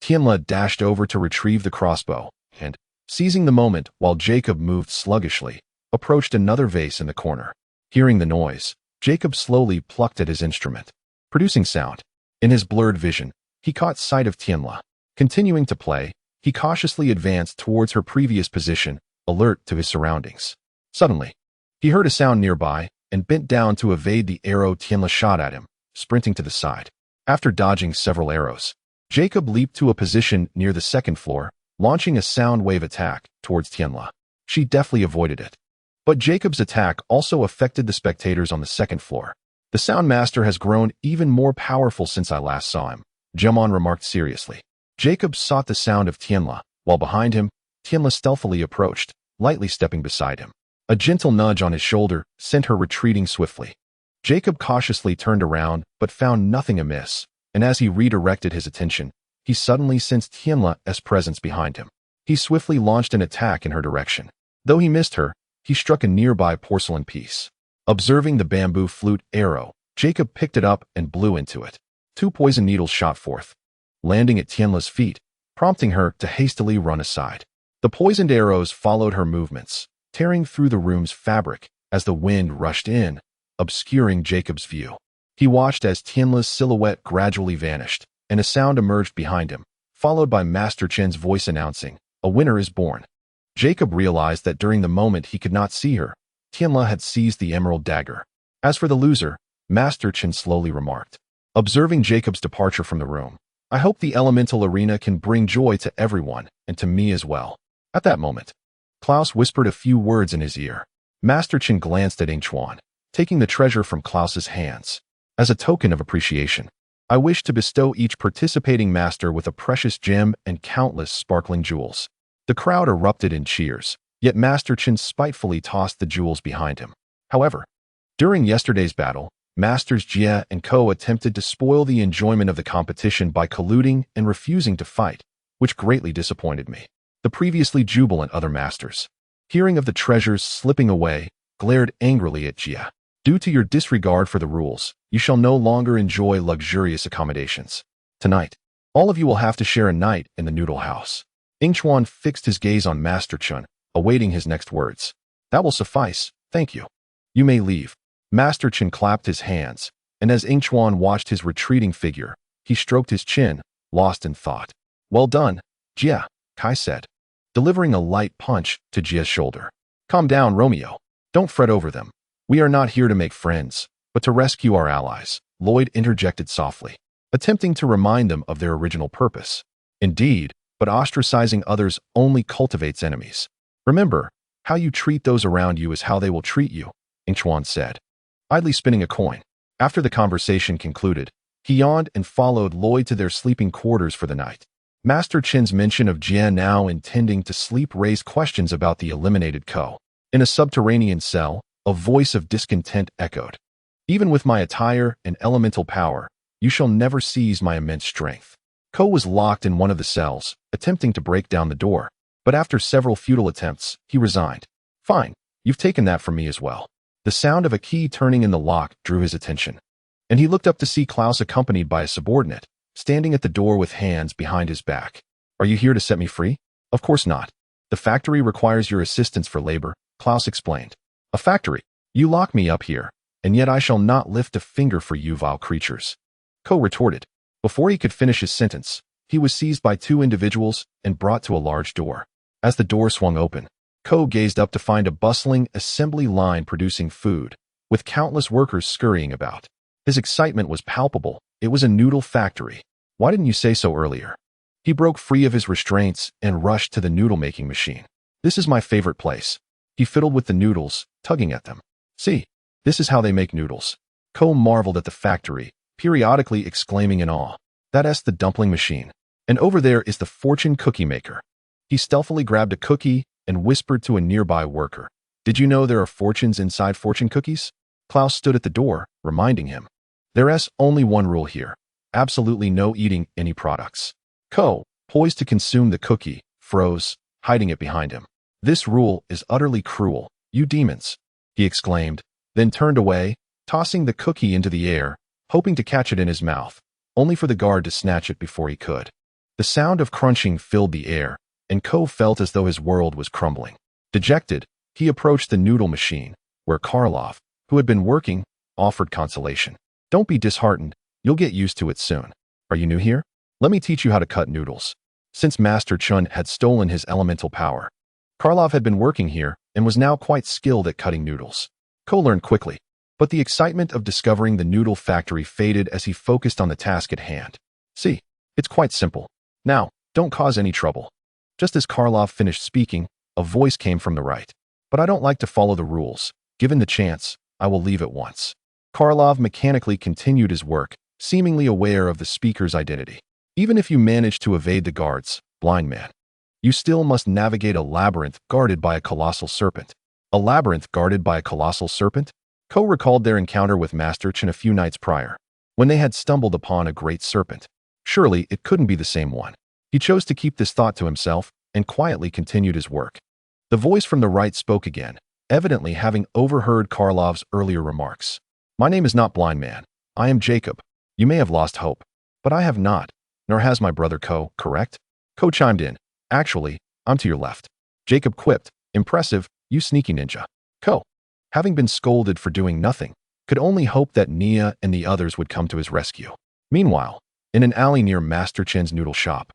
Tianla dashed over to retrieve the crossbow, and, seizing the moment while Jacob moved sluggishly, approached another vase in the corner. Hearing the noise, Jacob slowly plucked at his instrument, producing sound. In his blurred vision, he caught sight of Tianla. Continuing to play, he cautiously advanced towards her previous position, alert to his surroundings. Suddenly, he heard a sound nearby and bent down to evade the arrow Tianla shot at him, sprinting to the side. After dodging several arrows, Jacob leaped to a position near the second floor, launching a sound wave attack towards Tianla. She deftly avoided it. But Jacob's attack also affected the spectators on the second floor. The Sound Master has grown even more powerful since I last saw him, Jemon remarked seriously. Jacob sought the sound of Tianla, while behind him, Tianla stealthily approached, lightly stepping beside him. A gentle nudge on his shoulder sent her retreating swiftly. Jacob cautiously turned around but found nothing amiss, and as he redirected his attention, he suddenly sensed Tianla's presence behind him. He swiftly launched an attack in her direction. Though he missed her, he struck a nearby porcelain piece. Observing the bamboo flute arrow, Jacob picked it up and blew into it. Two poison needles shot forth, landing at Tianla's feet, prompting her to hastily run aside. The poisoned arrows followed her movements, tearing through the room's fabric as the wind rushed in, obscuring Jacob's view. He watched as Tianla's silhouette gradually vanished, and a sound emerged behind him, followed by Master Chen's voice announcing, "A winner is born." Jacob realized that during the moment he could not see her, Tianla had seized the emerald dagger. As for the loser, Master Chen slowly remarked. Observing Jacob's departure from the room, "I hope the elemental arena can bring joy to everyone, and to me as well." At that moment, Klaus whispered a few words in his ear. Master Chen glanced at Yingchuan, taking the treasure from Klaus's hands. As a token of appreciation, I wish to bestow each participating master with a precious gem and countless sparkling jewels. The crowd erupted in cheers, yet Master Chen spitefully tossed the jewels behind him. However, during yesterday's battle, Masters Jia and Ko attempted to spoil the enjoyment of the competition by colluding and refusing to fight, which greatly disappointed me. The previously jubilant other masters, hearing of the treasures slipping away, glared angrily at Jia. "Due to your disregard for the rules, you shall no longer enjoy luxurious accommodations. Tonight, all of you will have to share a night in the noodle house." Yingchuan fixed his gaze on Master Chen, awaiting his next words. "That will suffice, thank you. You may leave." Master Chen clapped his hands, and as Yingchuan watched his retreating figure, he stroked his chin, lost in thought. "Well done, Jia," Kai said, delivering a light punch to Jia's shoulder. "Calm down, Romeo. Don't fret over them. We are not here to make friends, but to rescue our allies," Lloyd interjected softly, attempting to remind them of their original purpose. "Indeed, but ostracizing others only cultivates enemies. Remember, how you treat those around you is how they will treat you," Yingchuan said, idly spinning a coin. After the conversation concluded, he yawned and followed Lloyd to their sleeping quarters for the night. Master Chen's mention of Jia now intending to sleep raised questions about the eliminated Ko. In a subterranean cell, a voice of discontent echoed. "Even with my attire and elemental power, you shall never seize my immense strength." Ko was locked in one of the cells, attempting to break down the door, but after several futile attempts, he resigned. "Fine, you've taken that from me as well." The sound of a key turning in the lock drew his attention, and he looked up to see Klaus accompanied by a subordinate, standing at the door with hands behind his back. "Are you here to set me free?" "Of course not. The factory requires your assistance for labor," Klaus explained. "A factory? You lock me up here, and yet I shall not lift a finger for you vile creatures. Ko retorted. Before he could finish his sentence, he was seized by two individuals and brought to a large door. As the door swung open, Ko gazed up to find a bustling assembly line producing food, with countless workers scurrying about. His excitement was palpable. It was a noodle factory. Why didn't you say so earlier? He broke free of his restraints and rushed to the noodle-making machine. This is my favorite place. He fiddled with the noodles, tugging at them. See, this is how they make noodles. Ko marveled at the factory, periodically exclaiming in awe. That's the dumpling machine. And over there is the fortune cookie maker. He stealthily grabbed a cookie and whispered to a nearby worker. Did you know there are fortunes inside fortune cookies? Klaus stood at the door, reminding him. There's only one rule here. Absolutely no eating any products. Ko, poised to consume the cookie, froze, hiding it behind him. This rule is utterly cruel, you demons, he exclaimed, then turned away, tossing the cookie into the air, hoping to catch it in his mouth, only for the guard to snatch it before he could. The sound of crunching filled the air, and Ko felt as though his world was crumbling. Dejected, he approached the noodle machine, where Karlov, who had been working, offered consolation. Don't be disheartened, you'll get used to it soon. Are you new here? Let me teach you how to cut noodles. Since Master Chun had stolen his elemental power, Karlov had been working here and was now quite skilled at cutting noodles. Ko learned quickly, but the excitement of discovering the noodle factory faded as he focused on the task at hand. See, it's quite simple. Now, don't cause any trouble. Just as Karlov finished speaking, a voice came from the right. But I don't like to follow the rules. Given the chance, I will leave at once. Karlov mechanically continued his work, seemingly aware of the speaker's identity. Even if you manage to evade the guards, blind man, you still must navigate a labyrinth guarded by a colossal serpent. A labyrinth guarded by a colossal serpent? Ko recalled their encounter with Master Chun a few nights prior, when they had stumbled upon a great serpent. Surely it couldn't be the same one. He chose to keep this thought to himself and quietly continued his work. The voice from the right spoke again, evidently having overheard Karlov's earlier remarks. My name is not Blind Man. I am Jacob. You may have lost hope, but I have not, nor has my brother Ko, correct? Ko chimed in. Actually, I'm to your left. Jacob quipped. Impressive, you sneaky ninja. Ko, having been scolded for doing nothing, could only hope that Nia and the others would come to his rescue. Meanwhile, in an alley near Master Chen's noodle shop,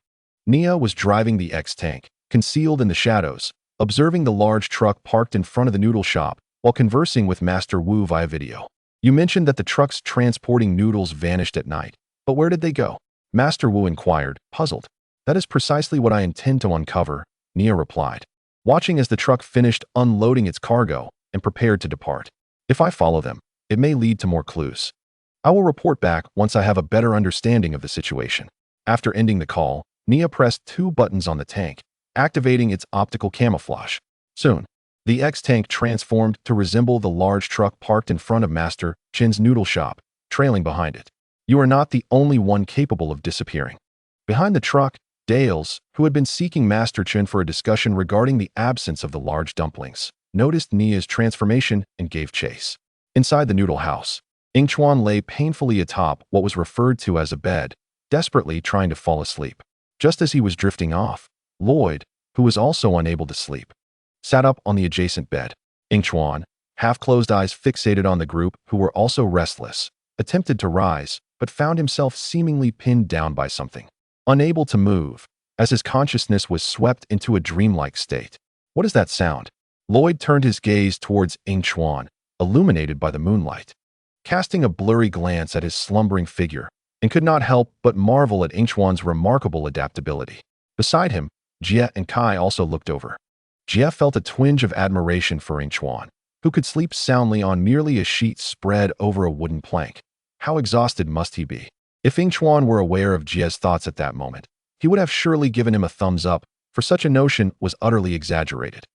Nia was driving the X-Tank, concealed in the shadows, observing the large truck parked in front of the noodle shop while conversing with Master Wu via video. You mentioned that the trucks transporting noodles vanished at night, but where did they go? Master Wu inquired, puzzled. That is precisely what I intend to uncover, Nia replied, watching as the truck finished unloading its cargo and prepared to depart. If I follow them, it may lead to more clues. I will report back once I have a better understanding of the situation. After ending the call, Nia pressed two buttons on the tank, activating its optical camouflage. Soon, the X-Tank transformed to resemble the large truck parked in front of Master Chen's noodle shop, trailing behind it. You are not the only one capable of disappearing. Behind the truck, Dales, who had been seeking Master Chen for a discussion regarding the absence of the large dumplings, noticed Nia's transformation and gave chase. Inside the noodle house, Yingchuan lay painfully atop what was referred to as a bed, desperately trying to fall asleep. Just as he was drifting off, Lloyd, who was also unable to sleep, sat up on the adjacent bed. Yingchuan, half-closed eyes fixated on the group who were also restless, attempted to rise, but found himself seemingly pinned down by something. Unable to move, as his consciousness was swept into a dreamlike state. What is that sound? Lloyd turned his gaze towards Yingchuan, illuminated by the moonlight, casting a blurry glance at his slumbering figure, and could not help but marvel at Yingchuan's remarkable adaptability. Beside him, Jie and Kai also looked over. Jie felt a twinge of admiration for Yingchuan, who could sleep soundly on merely a sheet spread over a wooden plank. How exhausted must he be? If Yingchuan were aware of Jie's thoughts at that moment, he would have surely given him a thumbs up, for such a notion was utterly exaggerated.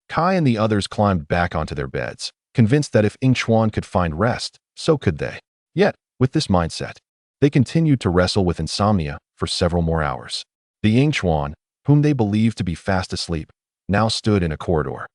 Kai and the others climbed back onto their beds, convinced that if Yingchuan could find rest, so could they. Yet, with this mindset, they continued to wrestle with insomnia for several more hours. The Yingchuan, whom they believed to be fast asleep, now stood in a corridor.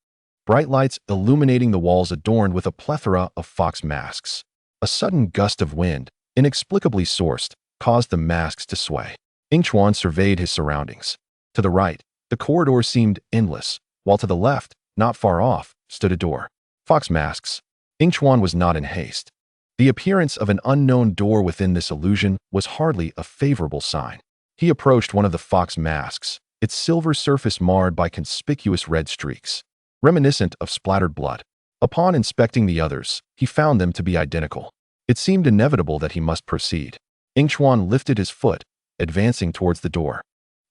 Bright lights illuminating the walls adorned with a plethora of fox masks. A sudden gust of wind, inexplicably sourced, caused the masks to sway. Yingchuan surveyed his surroundings. To the right, the corridor seemed endless, while to the left, not far off, stood a door. Fox masks. Yingchuan was not in haste. The appearance of an unknown door within this illusion was hardly a favorable sign. He approached one of the fox masks, its silver surface marred by conspicuous red streaks, reminiscent of splattered blood. Upon inspecting the others, he found them to be identical. It seemed inevitable that he must proceed. Yingchuan lifted his foot, advancing towards the door.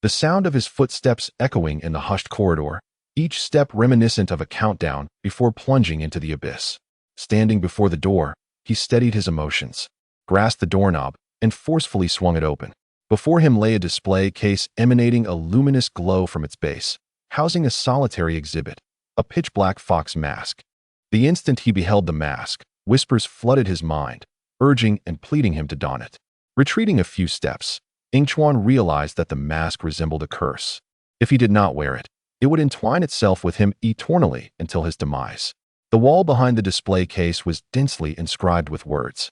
The sound of his footsteps echoing in the hushed corridor, each step reminiscent of a countdown before plunging into the abyss. Standing before the door, he steadied his emotions, grasped the doorknob, and forcefully swung it open. Before him lay a display case emanating a luminous glow from its base, housing a solitary exhibit, a pitch-black fox mask. The instant he beheld the mask, whispers flooded his mind, urging and pleading him to don it. Retreating a few steps, Yingchuan realized that the mask resembled a curse. If he did not wear it, it would entwine itself with him eternally until his demise. The wall behind the display case was densely inscribed with words.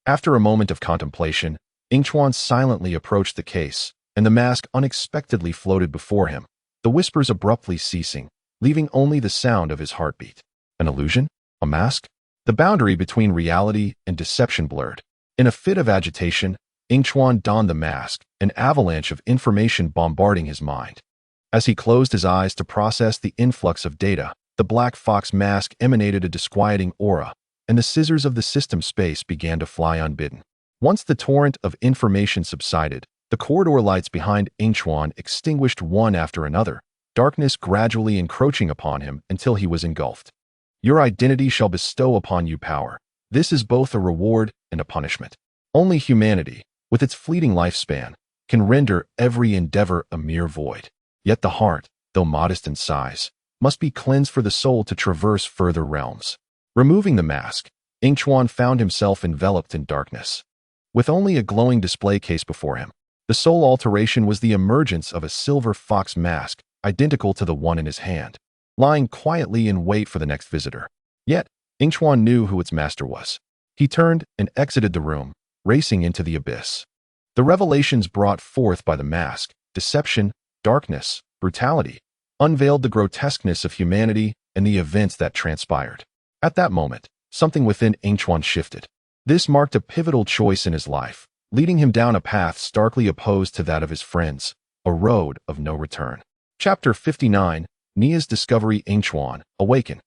After a moment of contemplation, Yingchuan silently approached the case, and the mask unexpectedly floated before him, the whispers abruptly ceasing, leaving only the sound of his heartbeat. An illusion? A mask? The boundary between reality and deception blurred. In a fit of agitation, Yingchuan donned the mask, an avalanche of information bombarding his mind. As he closed his eyes to process the influx of data, the black fox mask emanated a disquieting aura, and the scissors of the system space began to fly unbidden. Once the torrent of information subsided, the corridor lights behind Yingchuan extinguished one after another, darkness gradually encroaching upon him until he was engulfed. Your identity shall bestow upon you power. This is both a reward and a punishment. Only humanity, with its fleeting lifespan, can render every endeavor a mere void. Yet the heart, though modest in size, must be cleansed for the soul to traverse further realms. Removing the mask, Yingchuan found himself enveloped in darkness. With only a glowing display case before him, the sole alteration was the emergence of a silver fox mask, identical to the one in his hand, lying quietly in wait for the next visitor. Yet, Yingchuan knew who its master was. He turned and exited the room, racing into the abyss. The revelations brought forth by the mask, deception, darkness, brutality, unveiled the grotesqueness of humanity and the events that transpired. At that moment, something within Yingchuan shifted. This marked a pivotal choice in his life, leading him down a path starkly opposed to that of his friends, a road of no return. Chapter 59, Nia's Discovery. Yingchuan, awaken.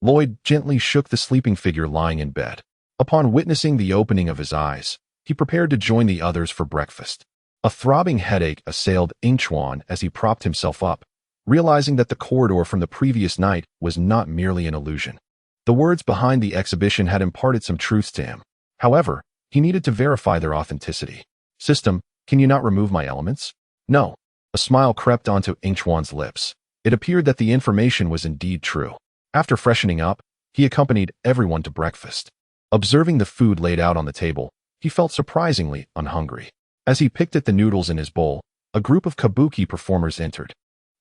Lloyd gently shook the sleeping figure lying in bed. Upon witnessing the opening of his eyes, he prepared to join the others for breakfast. A throbbing headache assailed Yingchuan as he propped himself up, realizing that the corridor from the previous night was not merely an illusion. The words behind the exhibition had imparted some truths to him. However, he needed to verify their authenticity. System, can you not remove my elements? No. A smile crept onto Yingchuan's lips. It appeared that the information was indeed true. After freshening up, he accompanied everyone to breakfast. Observing the food laid out on the table, he felt surprisingly unhungry. As he picked at the noodles in his bowl, a group of kabuki performers entered.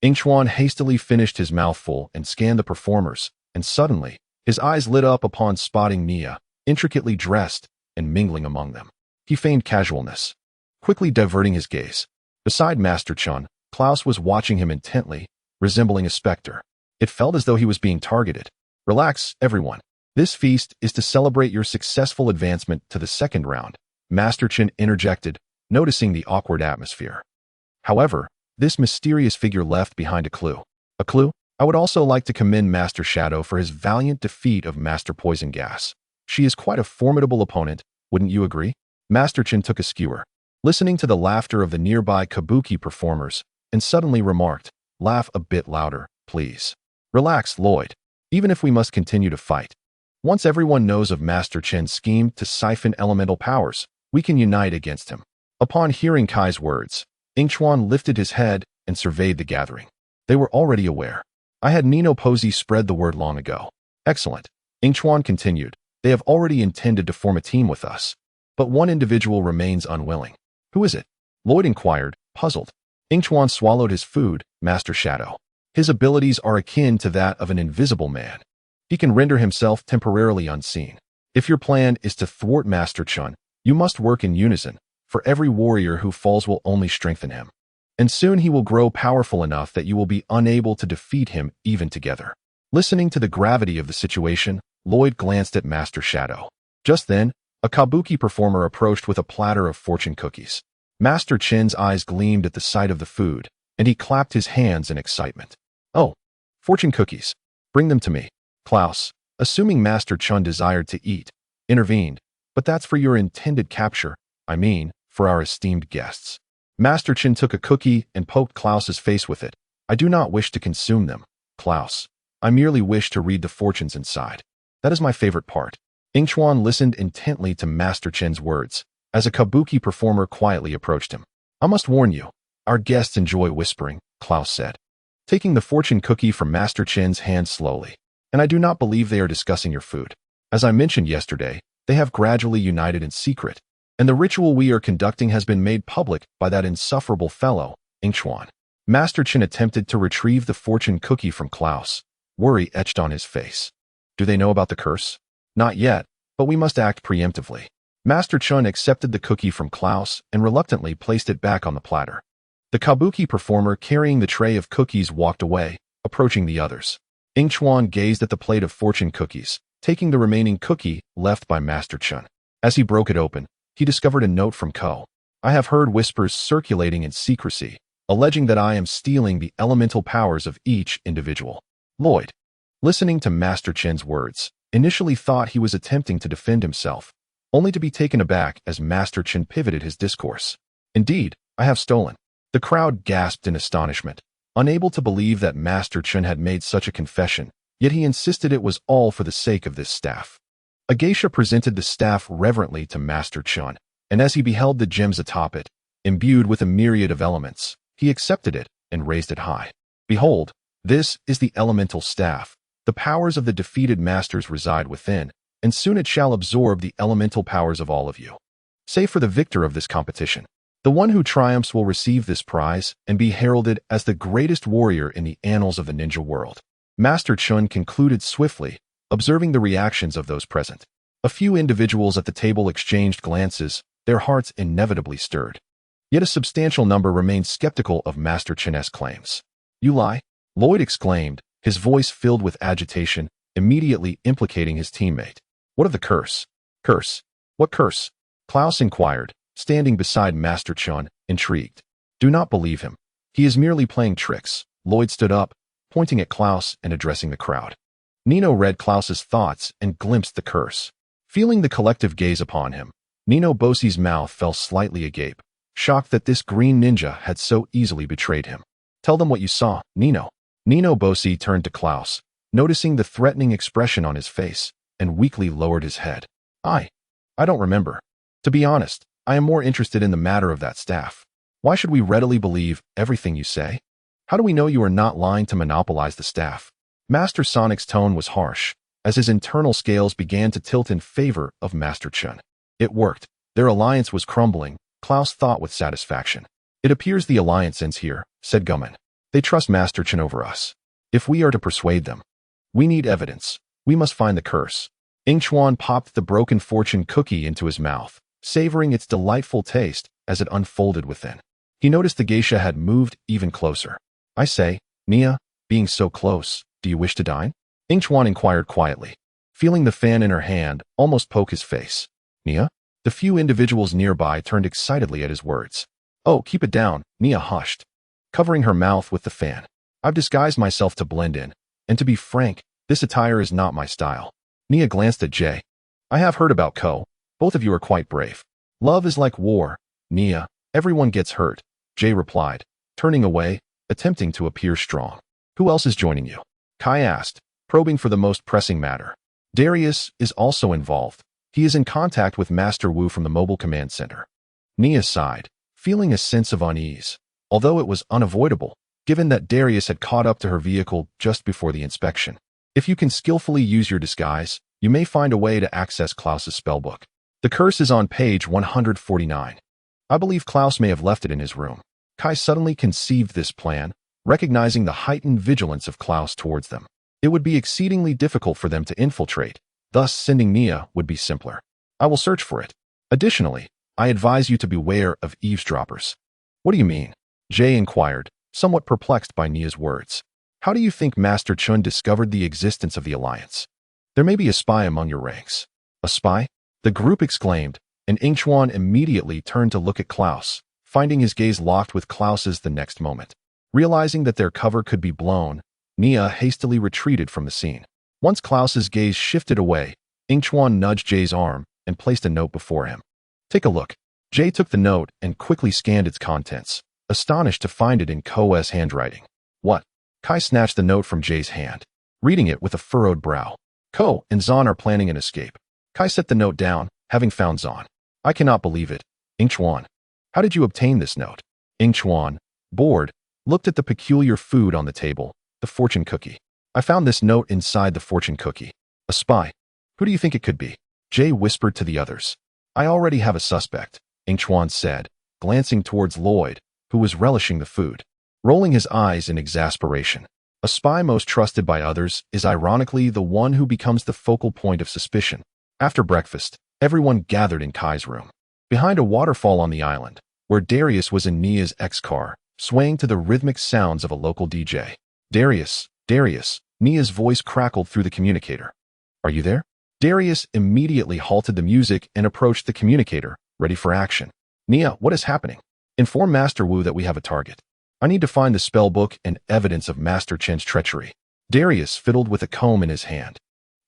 Yingchuan hastily finished his mouthful and scanned the performers, and suddenly, his eyes lit up upon spotting Nia, intricately dressed and mingling among them. He feigned casualness, quickly diverting his gaze. Beside Master Chun, Klaus was watching him intently, resembling a specter. It felt as though he was being targeted. Relax, everyone. This feast is to celebrate your successful advancement to the second round, Master Chun interjected, noticing the awkward atmosphere. However, this mysterious figure left behind a clue. A clue? I would also like to commend Master Shadow for his valiant defeat of Master Poison Gas. She is quite a formidable opponent, wouldn't you agree? Master Chin took a skewer, listening to the laughter of the nearby kabuki performers, and suddenly remarked, laugh a bit louder, please. Relax, Lloyd. Even if we must continue to fight. Once everyone knows of Master Chin's scheme to siphon elemental powers, we can unite against him. Upon hearing Kai's words, Yingchuan lifted his head and surveyed the gathering. They were already aware. I had Nino Posey spread the word long ago. Excellent. Yingchuan continued. They have already intended to form a team with us. But one individual remains unwilling. Who is it? Lloyd inquired, puzzled. Yingchuan swallowed his food, Master Shadow. His abilities are akin to that of an invisible man. He can render himself temporarily unseen. If your plan is to thwart Master Chun, you must work in unison, for every warrior who falls will only strengthen him. And soon he will grow powerful enough that you will be unable to defeat him even together. Listening to the gravity of the situation, Lloyd glanced at Master Shadow. Just then, A kabuki performer approached with a platter of fortune cookies. Master Chin's eyes gleamed at the sight of the food, and he clapped his hands in excitement. Oh, fortune cookies. Bring them to me. Klaus, assuming Master Chun desired to eat, intervened. But that's for your intended capture, I mean, for our esteemed guests. Master Chin took a cookie and poked Klaus's face with it. I do not wish to consume them, Klaus. I merely wish to read the fortunes inside. That is my favorite part. Yingchuan listened intently to Master Chin's words, as a kabuki performer quietly approached him. I must warn you, our guests enjoy whispering, Klaus said, taking the fortune cookie from Master Chin's hand slowly. And I do not believe they are discussing your food. As I mentioned yesterday, they have gradually united in secret, and the ritual we are conducting has been made public by that insufferable fellow, Yingchuan. Master Chin attempted to retrieve the fortune cookie from Klaus. Worry etched on his face. Do they know about the curse? Not yet, but we must act preemptively. Master Chun accepted the cookie from Klaus and reluctantly placed it back on the platter. The kabuki performer carrying the tray of cookies walked away, approaching the others. Yingchuan gazed at the plate of fortune cookies, taking the remaining cookie left by Master Chun. As he broke it open, he discovered a note from Ko. I have heard whispers circulating in secrecy, alleging that I am stealing the elemental powers of each individual. Lloyd, listening to Master Chin's words, initially thought he was attempting to defend himself, only to be taken aback as Master Chin pivoted his discourse. Indeed, I have stolen. The crowd gasped in astonishment, unable to believe that Master Chin had made such a confession, yet he insisted it was all for the sake of this staff. A geisha presented the staff reverently to Master Chun, and as he beheld the gems atop it, imbued with a myriad of elements, he accepted it and raised it high. Behold, this is the elemental staff. The powers of the defeated masters reside within, and soon it shall absorb the elemental powers of all of you. Save for the victor of this competition. The one who triumphs will receive this prize and be heralded as the greatest warrior in the annals of the ninja world. Master Chun concluded swiftly, observing the reactions of those present. A few individuals at the table exchanged glances, their hearts inevitably stirred. Yet a substantial number remained skeptical of Master Chin's claims. You lie? Lloyd exclaimed, his voice filled with agitation, immediately implicating his teammate. What of the curse? Curse? What curse? Klaus inquired, standing beside Master Chun, intrigued. Do not believe him. He is merely playing tricks. Lloyd stood up, pointing at Klaus and addressing the crowd. Nino read Klaus's thoughts and glimpsed the curse. Feeling the collective gaze upon him, Nino Bosei's mouth fell slightly agape, shocked that this green ninja had so easily betrayed him. Tell them what you saw, Nino. Nino Bosei turned to Klaus, noticing the threatening expression on his face, and weakly lowered his head. I don't remember. To be honest, I am more interested in the matter of that staff. Why should we readily believe everything you say? How do we know you are not lying to monopolize the staff? Master Sonic's tone was harsh, as his internal scales began to tilt in favor of Master Chun. It worked. Their alliance was crumbling, Klaus thought with satisfaction. It appears the alliance ends here, said Gummin. They trust Master Chun over us. If we are to persuade them, we need evidence. We must find the curse. Yingchuan popped the broken fortune cookie into his mouth, savoring its delightful taste as it unfolded within. He noticed the geisha had moved even closer. I say, Nia, being so close, do you wish to dine? Yingchuan inquired quietly, feeling the fan in her hand almost poke his face. Nia? The few individuals nearby turned excitedly at his words. Oh, keep it down, Nia hushed, covering her mouth with the fan. I've disguised myself to blend in, and to be frank, this attire is not my style. Nia glanced at Jay. I have heard about Ko. Both of you are quite brave. Love is like war, Nia. Everyone gets hurt, Jay replied, turning away, attempting to appear strong. Who else is joining you? Kai asked, probing for the most pressing matter. Darius is also involved. He is in contact with Master Wu from the mobile command center. Nia sighed, feeling a sense of unease, although it was unavoidable, given that Darius had caught up to her vehicle just before the inspection. If you can skillfully use your disguise, you may find a way to access Klaus's spellbook. The curse is on page 149. I believe Klaus may have left it in his room. Kai suddenly conceived this plan, recognizing the heightened vigilance of Klaus towards them. It would be exceedingly difficult for them to infiltrate, thus sending Nia would be simpler. I will search for it. Additionally, I advise you to beware of eavesdroppers. What do you mean? Jay inquired, somewhat perplexed by Nia's words. How do you think Master Chun discovered the existence of the alliance? There may be a spy among your ranks. A spy? The group exclaimed, and Yingchuan immediately turned to look at Klaus, finding his gaze locked with Klaus's the next moment. Realizing that their cover could be blown, Nia hastily retreated from the scene. Once Klaus's gaze shifted away, Yingchuan nudged Jay's arm and placed a note before him. Take a look. Jay took the note and quickly scanned its contents, astonished to find it in Ko's handwriting. What? Kai snatched the note from Jay's hand, reading it with a furrowed brow. Ko and Zan are planning an escape. Kai set the note down, having found Zan. I cannot believe it. Yingchuan, how did you obtain this note? Yingchuan, bored, looked at the peculiar food on the table, the fortune cookie. I found this note inside the fortune cookie. A spy. Who do you think it could be? Jay whispered to the others. I already have a suspect, Yingchuan said, glancing towards Lloyd, who was relishing the food, rolling his eyes in exasperation. A spy most trusted by others is ironically the one who becomes the focal point of suspicion. After breakfast, everyone gathered in Kai's room. Behind a waterfall on the island, where Darius was in Nia's X-car, swaying to the rhythmic sounds of a local DJ. Darius, Nia's voice crackled through the communicator. Are you there? Darius immediately halted the music and approached the communicator, ready for action. Nia, what is happening? Inform Master Wu that we have a target. I need to find the spell book and evidence of Master Chen's treachery. Darius fiddled with a comb in his hand,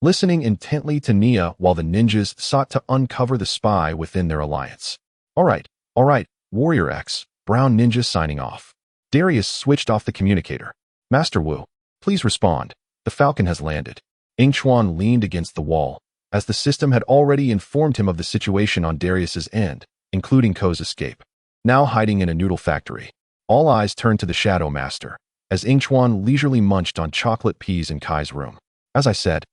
listening intently to Nia while the ninjas sought to uncover the spy within their alliance. All right, Warrior X, Brown Ninja signing off. Darius switched off the communicator. Master Wu, please respond. The Falcon has landed. Yingchuan leaned against the wall, as the system had already informed him of the situation on Darius's end, including Ko's escape. Now hiding in a noodle factory. All eyes turned to the Shadow Master, as Yingchuan leisurely munched on chocolate peas in Kai's room. As I said,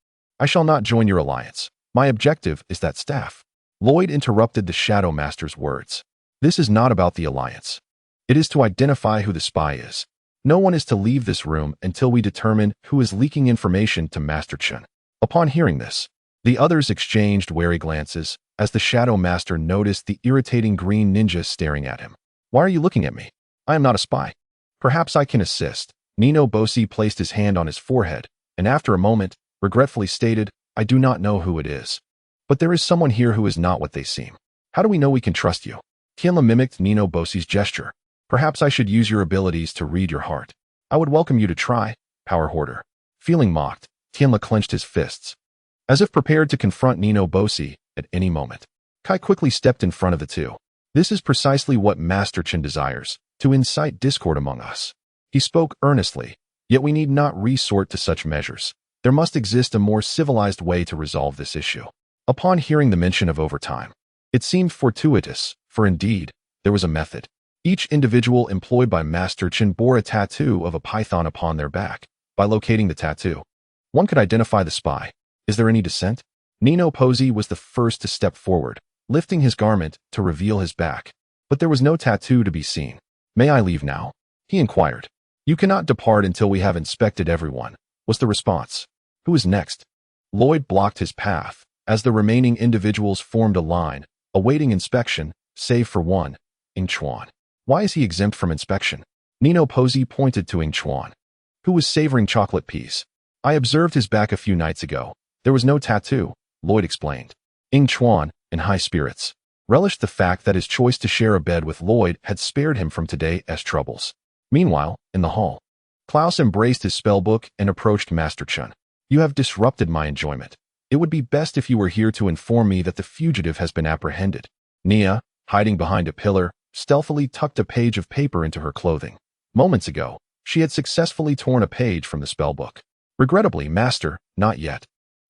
I shall not join your alliance. My objective is that staff. Lloyd interrupted the Shadow Master's words. This is not about the alliance. It is to identify who the spy is. No one is to leave this room until we determine who is leaking information to Master Chen. Upon hearing this, the others exchanged wary glances as the Shadow Master noticed the irritating green ninja staring at him. Why are you looking at me? I am not a spy. Perhaps I can assist. Nino Bosi placed his hand on his forehead, and after a moment, regretfully stated, I do not know who it is. But there is someone here who is not what they seem. How do we know we can trust you? Tianla mimicked Nino Bosi's gesture. Perhaps I should use your abilities to read your heart. I would welcome you to try, Power Hoarder. Feeling mocked, Tianla clenched his fists, as if prepared to confront Nino Bosi at any moment. Kai quickly stepped in front of the two. This is precisely what Master Chen desires, to incite discord among us. He spoke earnestly, yet we need not resort to such measures. There must exist a more civilized way to resolve this issue. Upon hearing the mention of overtime, it seemed fortuitous, for indeed, there was a method. Each individual employed by Master Chen bore a tattoo of a python upon their back. By locating the tattoo, one could identify the spy. Is there any dissent? Nino Posi was the first to step forward, lifting his garment to reveal his back. But there was no tattoo to be seen. May I leave now? He inquired. You cannot depart until we have inspected everyone, was the response. Who is next? Lloyd blocked his path, as the remaining individuals formed a line, awaiting inspection, save for one, Yingchuan. Why is he exempt from inspection? Nino Posi pointed to Yingchuan, who was savoring chocolate peas. I observed his back a few nights ago. There was no tattoo, Lloyd explained. Yingchuan, in high spirits, relished the fact that his choice to share a bed with Lloyd had spared him from today's troubles. Meanwhile, in the hall, Klaus embraced his spellbook and approached Master Chen. You have disrupted my enjoyment. It would be best if you were here to inform me that the fugitive has been apprehended. Nia, hiding behind a pillar, stealthily tucked a page of paper into her clothing. Moments ago, she had successfully torn a page from the spellbook. Regrettably, Master, not yet.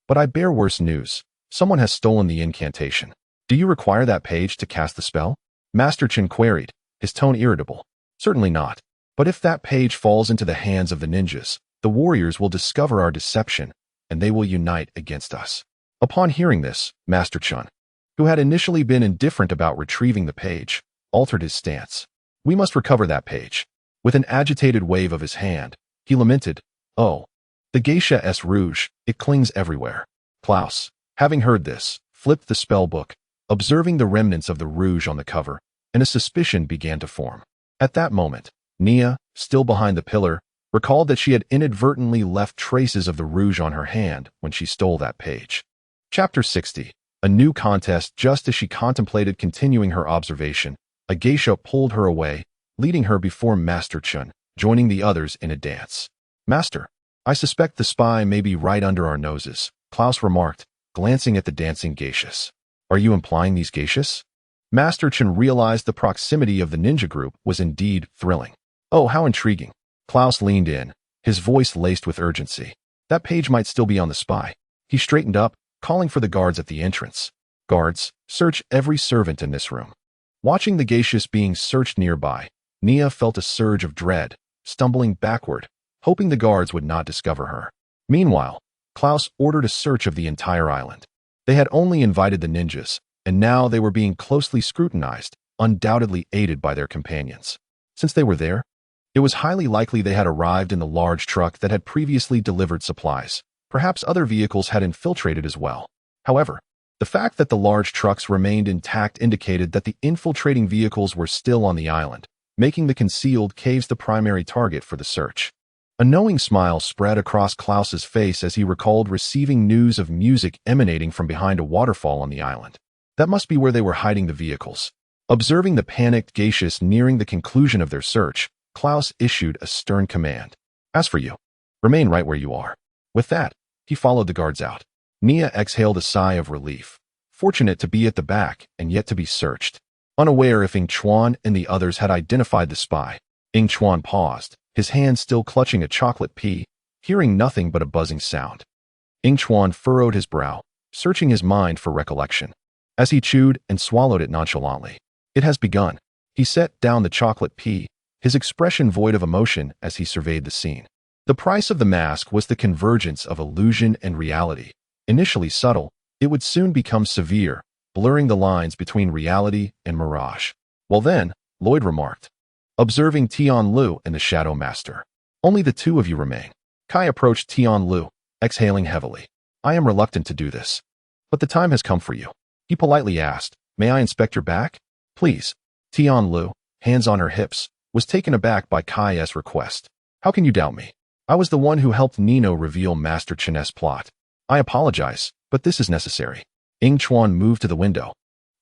But I bear worse news. Someone has stolen the incantation. Do you require that page to cast the spell? Master Chen queried, his tone irritable. Certainly not. But if that page falls into the hands of the ninjas, the warriors will discover our deception, and they will unite against us. Upon hearing this, Master Chen, who had initially been indifferent about retrieving the page, altered his stance. We must recover that page. With an agitated wave of his hand, he lamented, Oh, the geisha S rouge, it clings everywhere. Klaus, having heard this, flipped the spell book, observing the remnants of the rouge on the cover, and a suspicion began to form. At that moment, Nia, still behind the pillar, recalled that she had inadvertently left traces of the rouge on her hand when she stole that page. Chapter 60. A new contest. Just as she contemplated continuing her observation, a geisha pulled her away, leading her before Master Chun, joining the others in a dance. Master, I suspect the spy may be right under our noses, Klaus remarked, glancing at the dancing geishas. Are you implying these geishas? Master Chun realized the proximity of the ninja group was indeed thrilling. Oh, how intriguing. Klaus leaned in, his voice laced with urgency. That page might still be on the spy. He straightened up, calling for the guards at the entrance. Guards, search every servant in this room. Watching the geishas being searched nearby, Nia felt a surge of dread, stumbling backward, hoping the guards would not discover her. Meanwhile, Klaus ordered a search of the entire island. They had only invited the ninjas, and now they were being closely scrutinized, undoubtedly aided by their companions. Since they were there, it was highly likely they had arrived in the large truck that had previously delivered supplies. Perhaps other vehicles had infiltrated as well. However, the fact that the large trucks remained intact indicated that the infiltrating vehicles were still on the island, making the concealed caves the primary target for the search. A knowing smile spread across Klaus's face as he recalled receiving news of music emanating from behind a waterfall on the island. That must be where they were hiding the vehicles. Observing the panicked geishas nearing the conclusion of their search, Klaus issued a stern command. As for you, remain right where you are. With that, he followed the guards out. Nia exhaled a sigh of relief, fortunate to be at the back and yet to be searched. Unaware if Yingchuan and the others had identified the spy, Yingchuan paused, his hand still clutching a chocolate pea, hearing nothing but a buzzing sound. Yingchuan furrowed his brow, searching his mind for recollection. As he chewed and swallowed it nonchalantly, it has begun. He set down the chocolate pea, his expression void of emotion as he surveyed the scene. The price of the mask was the convergence of illusion and reality. Initially subtle, it would soon become severe, blurring the lines between reality and mirage. Well then, Lloyd remarked, observing Tian Lu and the Shadow Master. Only the two of you remain. Kai approached Tian Lu, exhaling heavily. I am reluctant to do this. But the time has come for you. He politely asked, may I inspect your back? Please. Tian Lu, hands on her hips, was taken aback by Kai's request. How can you doubt me? I was the one who helped Nino reveal Master Chin's plot. I apologize, but this is necessary. Yingchuan moved to the window,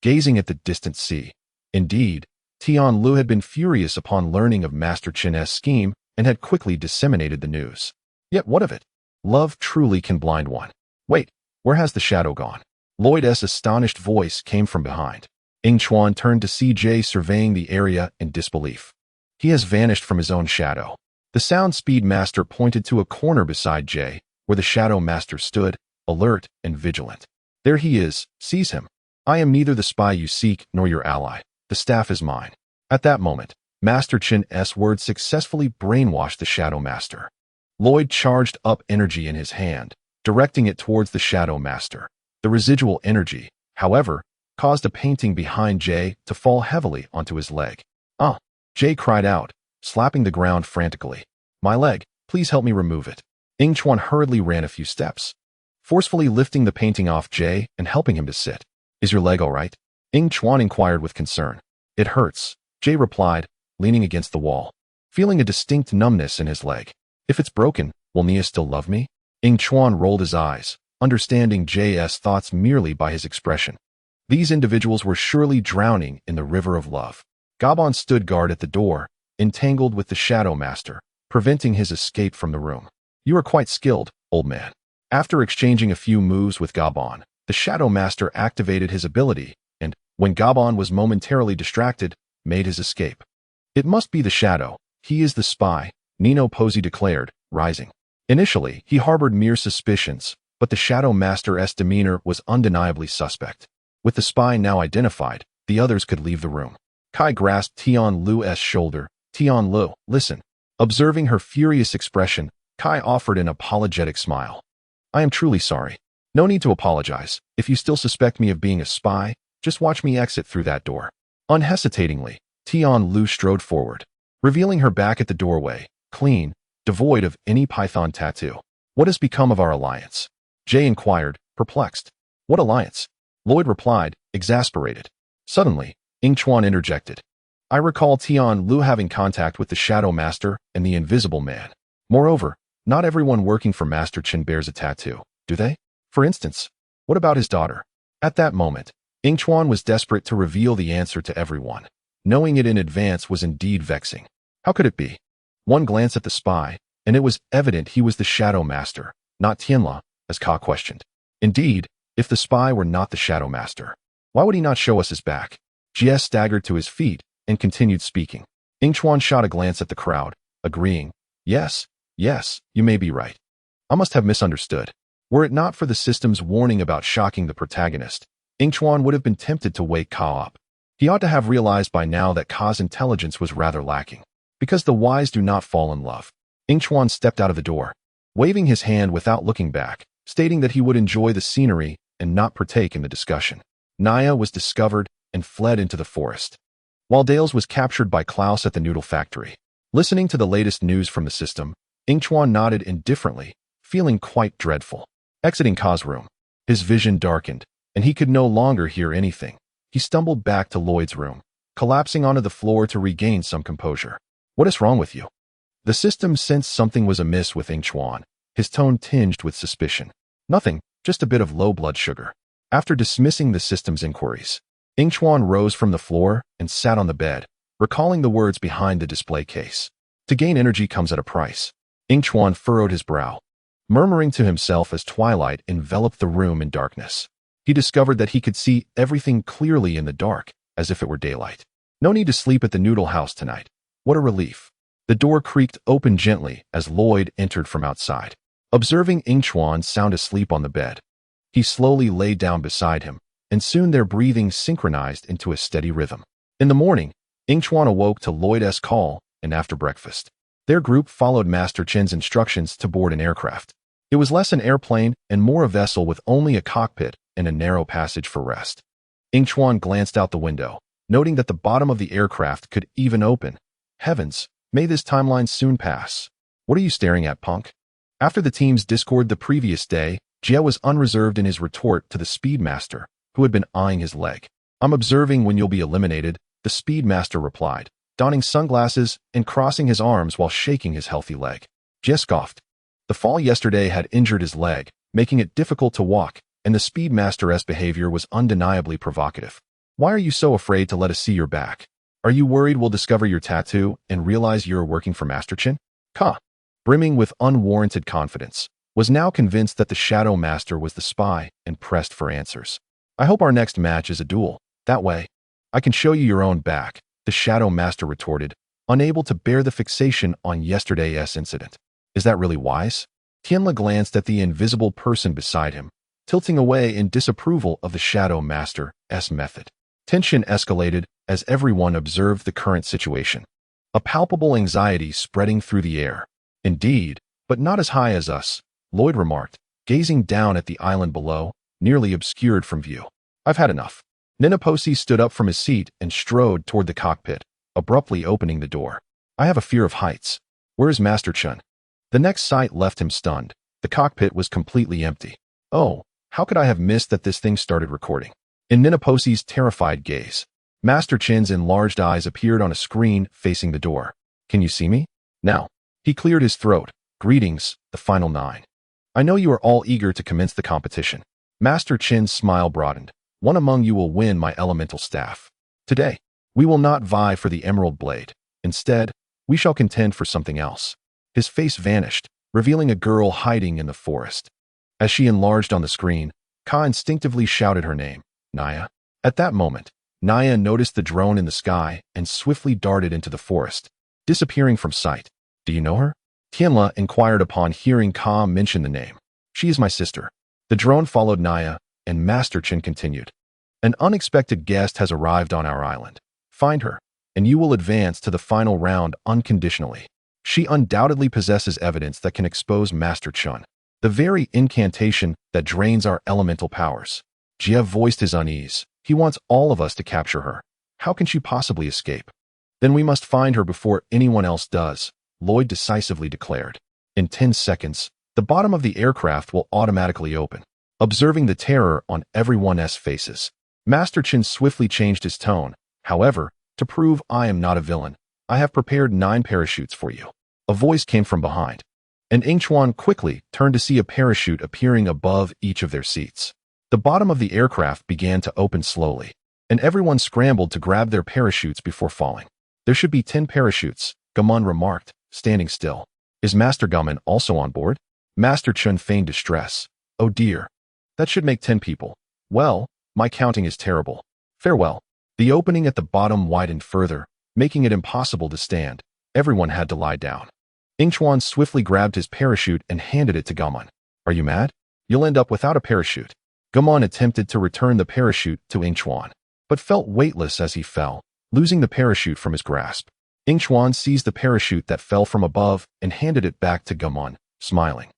gazing at the distant sea. Indeed, Tian Lu had been furious upon learning of Master Chin's scheme and had quickly disseminated the news. Yet what of it? Love truly can blind one. Wait, where has the shadow gone? Lloyd's astonished voice came from behind. Yingchuan turned to see Jay surveying the area in disbelief. He has vanished from his own shadow. The sound speed master pointed to a corner beside Jay, where the shadow master stood, alert and vigilant. There he is, seize him. I am neither the spy you seek nor your ally. The staff is mine. At that moment, Master Chin's words successfully brainwashed the shadow master. Lloyd charged up energy in his hand, directing it towards the shadow master. The residual energy, however, caused a painting behind Jay to fall heavily onto his leg. Ah! Jay cried out, slapping the ground frantically. My leg, please help me remove it. Yingchuan hurriedly ran a few steps, forcefully lifting the painting off Jay and helping him to sit. Is your leg all right? Yingchuan inquired with concern. It hurts, Jay replied, leaning against the wall, feeling a distinct numbness in his leg. If it's broken, will Nia still love me? Yingchuan rolled his eyes, understanding J's thoughts merely by his expression. These individuals were surely drowning in the river of love. Gabon stood guard at the door, entangled with the Shadow Master, preventing his escape from the room. You are quite skilled, old man. After exchanging a few moves with Gabon, the Shadow Master activated his ability and, when Gabon was momentarily distracted, made his escape. It must be the Shadow. He is the spy, Nino Posey declared, rising. Initially, he harbored mere suspicions, but the Shadow Master's demeanor was undeniably suspect. With the spy now identified, the others could leave the room. Kai grasped Tian Lu's shoulder. Tian Lu, listen. Observing her furious expression, Kai offered an apologetic smile. I am truly sorry. No need to apologize. If you still suspect me of being a spy, just watch me exit through that door. Unhesitatingly, Tian Lu strode forward, revealing her back at the doorway, clean, devoid of any python tattoo. What has become of our alliance? Jay inquired, perplexed. What alliance? Lloyd replied, exasperated. Suddenly, Yingchuan interjected. I recall Tian Lu having contact with the Shadow Master and the Invisible Man. Moreover, not everyone working for Master Chin bears a tattoo, do they? For instance, what about his daughter? At that moment, Yingchuan was desperate to reveal the answer to everyone. Knowing it in advance was indeed vexing. How could it be? One glance at the spy, and it was evident he was the Shadow Master, not Tianla, as Ka questioned. Indeed, if the spy were not the Shadow Master, why would he not show us his back? Jie staggered to his feet and continued speaking. Yingchuan shot a glance at the crowd, agreeing, yes, you may be right. I must have misunderstood. Were it not for the system's warning about shocking the protagonist, Yingchuan would have been tempted to wake Ka up. He ought to have realized by now that Ka's intelligence was rather lacking. Because the wise do not fall in love. Yingchuan stepped out of the door, waving his hand without looking back, stating that he would enjoy the scenery and not partake in the discussion. Naya was discovered and fled into the forest, while Dales was captured by Klaus at the noodle factory. Listening to the latest news from the system, Yingchuan nodded indifferently, feeling quite dreadful. Exiting Ka's room, his vision darkened, and he could no longer hear anything. He stumbled back to Lloyd's room, collapsing onto the floor to regain some composure. What is wrong with you? The system sensed something was amiss with Yingchuan, his tone tinged with suspicion. Nothing, just a bit of low blood sugar. After dismissing the system's inquiries, Yingchuan rose from the floor and sat on the bed, recalling the words behind the display case. To gain energy comes at a price. Yingchuan furrowed his brow, murmuring to himself as twilight enveloped the room in darkness. He discovered that he could see everything clearly in the dark, as if it were daylight. No need to sleep at the noodle house tonight. What a relief. The door creaked open gently as Lloyd entered from outside. Observing Yingchuan sound asleep on the bed, he slowly lay down beside him, and soon their breathing synchronized into a steady rhythm. In the morning, Yingchuan awoke to Lloyd's call, and after breakfast, their group followed Master Chen's instructions to board an aircraft. It was less an airplane and more a vessel with only a cockpit and a narrow passage for rest. Yingchuan glanced out the window, noting that the bottom of the aircraft could even open. Heavens, may this timeline soon pass. What are you staring at, punk? After the team's discord the previous day, Jie was unreserved in his retort to the Speedmaster, who had been eyeing his leg. I'm observing when you'll be eliminated, the Speedmaster replied, donning sunglasses and crossing his arms while shaking his healthy leg. Jie scoffed. The fall yesterday had injured his leg, making it difficult to walk, and the Speedmaster's behavior was undeniably provocative. Why are you so afraid to let us see your back? Are you worried we'll discover your tattoo and realize you're working for Master Chen? Ka, brimming with unwarranted confidence, was now convinced that the Shadow Master was the spy and pressed for answers. I hope our next match is a duel. That way, I can show you your own back, the Shadow Master retorted, unable to bear the fixation on yesterday's incident. Is that really wise? Tianla glanced at the invisible person beside him, tilting away in disapproval of the Shadow Master's method. Tension escalated as everyone observed the current situation. A palpable anxiety spreading through the air. Indeed, but not as high as us, Lloyd remarked, gazing down at the island below, nearly obscured from view. I've had enough. Ninaposi stood up from his seat and strode toward the cockpit, abruptly opening the door. I have a fear of heights. Where is Master Chen? The next sight left him stunned. The cockpit was completely empty. Oh, how could I have missed that this thing started recording? In Ninaposi's terrified gaze, Master Chen's enlarged eyes appeared on a screen facing the door. Can you see me? Now. He cleared his throat. Greetings, the final 9. I know you are all eager to commence the competition. Master Chen's smile broadened. One among you will win my elemental staff. Today, we will not vie for the emerald blade. Instead, we shall contend for something else. His face vanished, revealing a girl hiding in the forest. As she enlarged on the screen, Ka instinctively shouted her name, Naya. At that moment, Naya noticed the drone in the sky and swiftly darted into the forest, disappearing from sight. Do you know her? Tianla inquired upon hearing Ka mention the name. She is my sister. The drone followed Naya, and Master Chen continued. An unexpected guest has arrived on our island. Find her, and you will advance to the final round unconditionally. She undoubtedly possesses evidence that can expose Master Chen, the very incantation that drains our elemental powers. Jie voiced his unease. He wants all of us to capture her. How can she possibly escape? Then we must find her before anyone else does, Lloyd decisively declared. In 10 seconds, the bottom of the aircraft will automatically open. Observing the terror on everyone's faces, Master Chen swiftly changed his tone. However, to prove I am not a villain, I have prepared 9 parachutes for you. A voice came from behind, and Yingchuan quickly turned to see a parachute appearing above each of their seats. The bottom of the aircraft began to open slowly, and everyone scrambled to grab their parachutes before falling. There should be 10 parachutes, Gaman remarked, standing still. Is Master Gaman also on board? Master Chun feigned distress. Oh dear. That should make 10 people. Well, my counting is terrible. Farewell. The opening at the bottom widened further, making it impossible to stand. Everyone had to lie down. Yingchuan swiftly grabbed his parachute and handed it to Gaman. Are you mad? You'll end up without a parachute. Gaman attempted to return the parachute to Yingchuan, but felt weightless as he fell, losing the parachute from his grasp. Yingchuan seized the parachute that fell from above and handed it back to Gaman, smiling.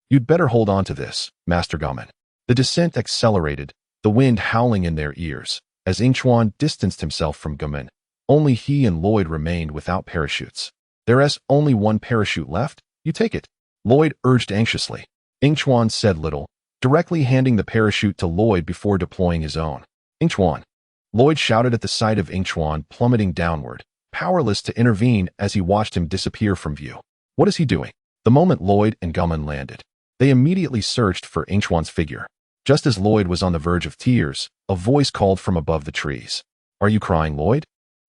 You'd better hold on to this, Master Gaman. The descent accelerated, the wind howling in their ears. As Yingchuan distanced himself from Gaman, only he and Lloyd remained without parachutes. There's only one parachute left, you take it, Lloyd urged anxiously. Yingchuan said little, directly handing the parachute to Lloyd before deploying his own. Yingchuan. Lloyd shouted at the sight of Yingchuan plummeting downward, powerless to intervene as he watched him disappear from view. What is he doing? The moment Lloyd and Gaman landed, they immediately searched for Yingchuan's figure. Just as Lloyd was on the verge of tears, a voice called from above the trees. Are you crying, Lloyd?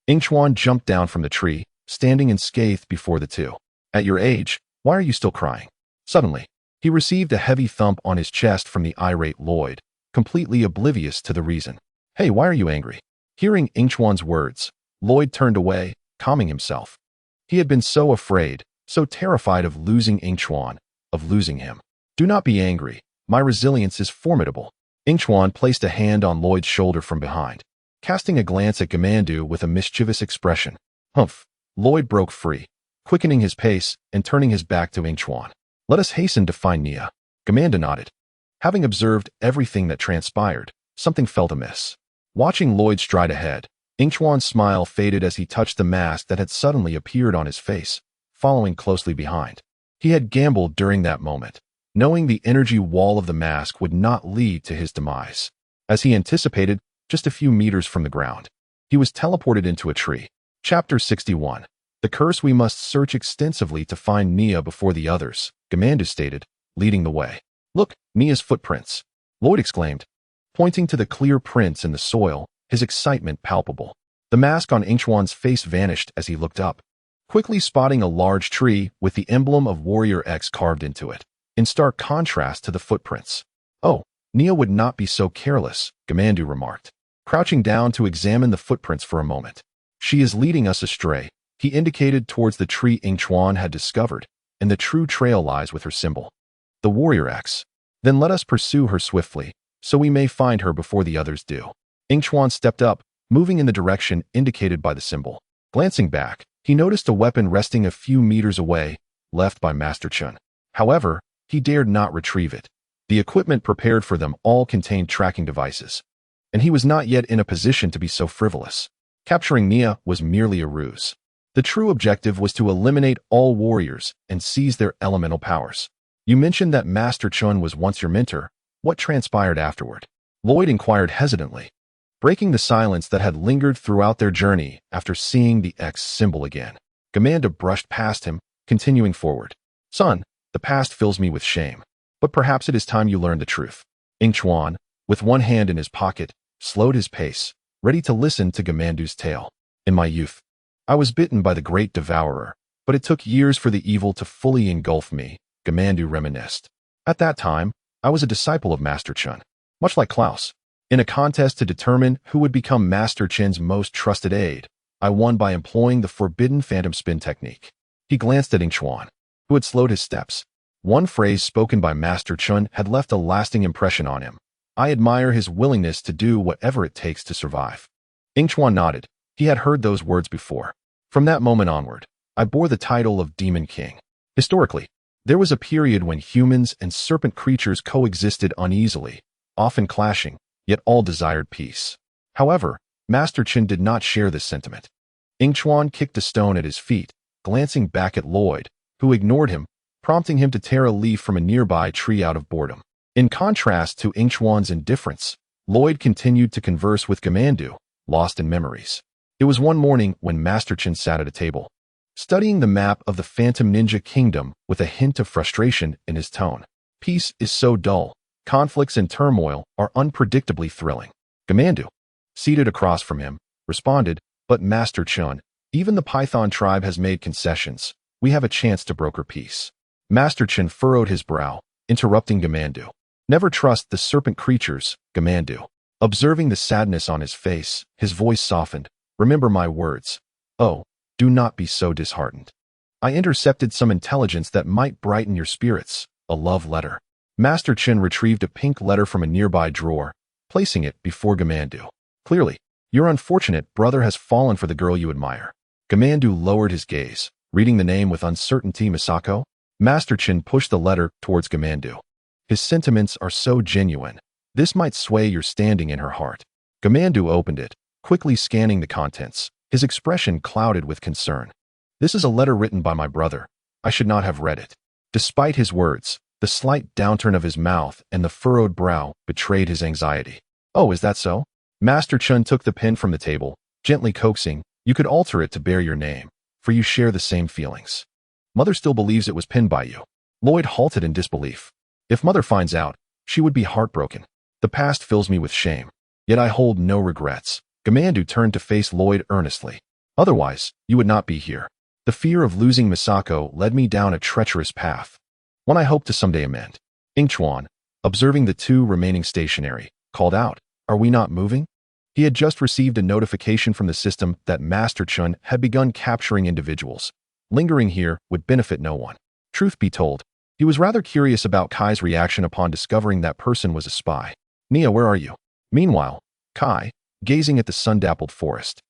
Yingchuan jumped down from the tree, standing in scathe before the two. At your age, why are you still crying? Suddenly, he received a heavy thump on his chest from the irate Lloyd, completely oblivious to the reason. Hey, why are you angry? Hearing Yingchuan's words, Lloyd turned away, calming himself. He had been so afraid, so terrified of losing Yingchuan, of losing him. Do not be angry. My resilience is formidable. Yingchuan placed a hand on Lloyd's shoulder from behind, casting a glance at Gamandu with a mischievous expression. Humph. Lloyd broke free, quickening his pace and turning his back to Yingchuan. Let us hasten to find Nia. Gamandu nodded. Having observed everything that transpired, something felt amiss. Watching Lloyd stride ahead, Yingchuan's smile faded as he touched the mask that had suddenly appeared on his face, following closely behind. He had gambled during that moment, knowing the energy wall of the mask would not lead to his demise. As he anticipated, just a few meters from the ground, he was teleported into a tree. Chapter 61. The curse. We must search extensively to find Nia before the others, Gamandu stated, leading the way. Look, Nia's footprints, Lloyd exclaimed, pointing to the clear prints in the soil, his excitement palpable. The mask on Yingchuan's face vanished as he looked up, quickly spotting a large tree with the emblem of Warrior X carved into it, in stark contrast to the footprints. Oh, Nia would not be so careless, Gamandu remarked, crouching down to examine the footprints for a moment. She is leading us astray. He indicated towards the tree Yingchuan had discovered, and the true trail lies with her symbol, the Warrior X. Then let us pursue her swiftly, so we may find her before the others do. Yingchuan stepped up, moving in the direction indicated by the symbol. Glancing back, he noticed a weapon resting a few meters away, left by Master Chun. However, he dared not retrieve it. The equipment prepared for them all contained tracking devices, and he was not yet in a position to be so frivolous. Capturing Nia was merely a ruse. The true objective was to eliminate all warriors and seize their elemental powers. You mentioned that Master Chun was once your mentor. What transpired afterward? Lloyd inquired hesitantly, breaking the silence that had lingered throughout their journey after seeing the X symbol again. Gamandu brushed past him, continuing forward. Son, the past fills me with shame, but perhaps it is time you learned the truth. Yingchuan, with one hand in his pocket, slowed his pace, ready to listen to Gamandu's tale. In my youth, I was bitten by the great devourer, but it took years for the evil to fully engulf me, Gamandu reminisced. At that time, I was a disciple of Master Chun, much like Klaus. In a contest to determine who would become Master Chun's most trusted aide, I won by employing the forbidden phantom spin technique. He glanced at Yingchuan, who had slowed his steps. One phrase spoken by Master Chun had left a lasting impression on him. I admire his willingness to do whatever it takes to survive. Yingchuan nodded. He had heard those words before. From that moment onward, I bore the title of Demon King. Historically, there was a period when humans and serpent creatures coexisted uneasily, often clashing, yet all desired peace. However, Master Chun did not share this sentiment. Yingchuan kicked a stone at his feet, glancing back at Lloyd, who ignored him, prompting him to tear a leaf from a nearby tree out of boredom. In contrast to Yingchuan's indifference, Lloyd continued to converse with Gamandu, lost in memories. It was one morning when Master Chun sat at a table, studying the map of the Phantom Ninja Kingdom with a hint of frustration in his tone. Peace is so dull, Conflicts and turmoil are unpredictably thrilling. Gamandu, seated across from him, responded, but Master Chun, even the Python tribe has made concessions. We have a chance to broker peace. Master Chun furrowed his brow, interrupting Gamandu. Never trust the serpent creatures, Gamandu. Observing the sadness on his face, his voice softened. Remember my words. Oh, do not be so disheartened. I intercepted some intelligence that might brighten your spirits, a love letter. Master Chin retrieved a pink letter from a nearby drawer, placing it before Gamandu. Clearly, your unfortunate brother has fallen for the girl you admire. Gamandu lowered his gaze, reading the name with uncertainty. Misako? Master Chin pushed the letter towards Gamandu. His sentiments are so genuine. This might sway your standing in her heart. Gamandu opened it, quickly scanning the contents, his expression clouded with concern. This is a letter written by my brother. I should not have read it. Despite his words, the slight downturn of his mouth and the furrowed brow betrayed his anxiety. Oh, is that so? Master Chun took the pen from the table, gently coaxing, you could alter it to bear your name, for you share the same feelings. Mother still believes it was penned by you. Lloyd halted in disbelief. If Mother finds out, she would be heartbroken. The past fills me with shame, yet I hold no regrets. Gamandu turned to face Lloyd earnestly. Otherwise, you would not be here. The fear of losing Misako led me down a treacherous path, one I hope to someday amend. Yingchuan, observing the two remaining stationary, called out, are we not moving? He had just received a notification from the system that Master Chun had begun capturing individuals. Lingering here would benefit no one. Truth be told, he was rather curious about Kai's reaction upon discovering that person was a spy. Nia, where are you? Meanwhile, Kai, gazing at the sun-dappled forest,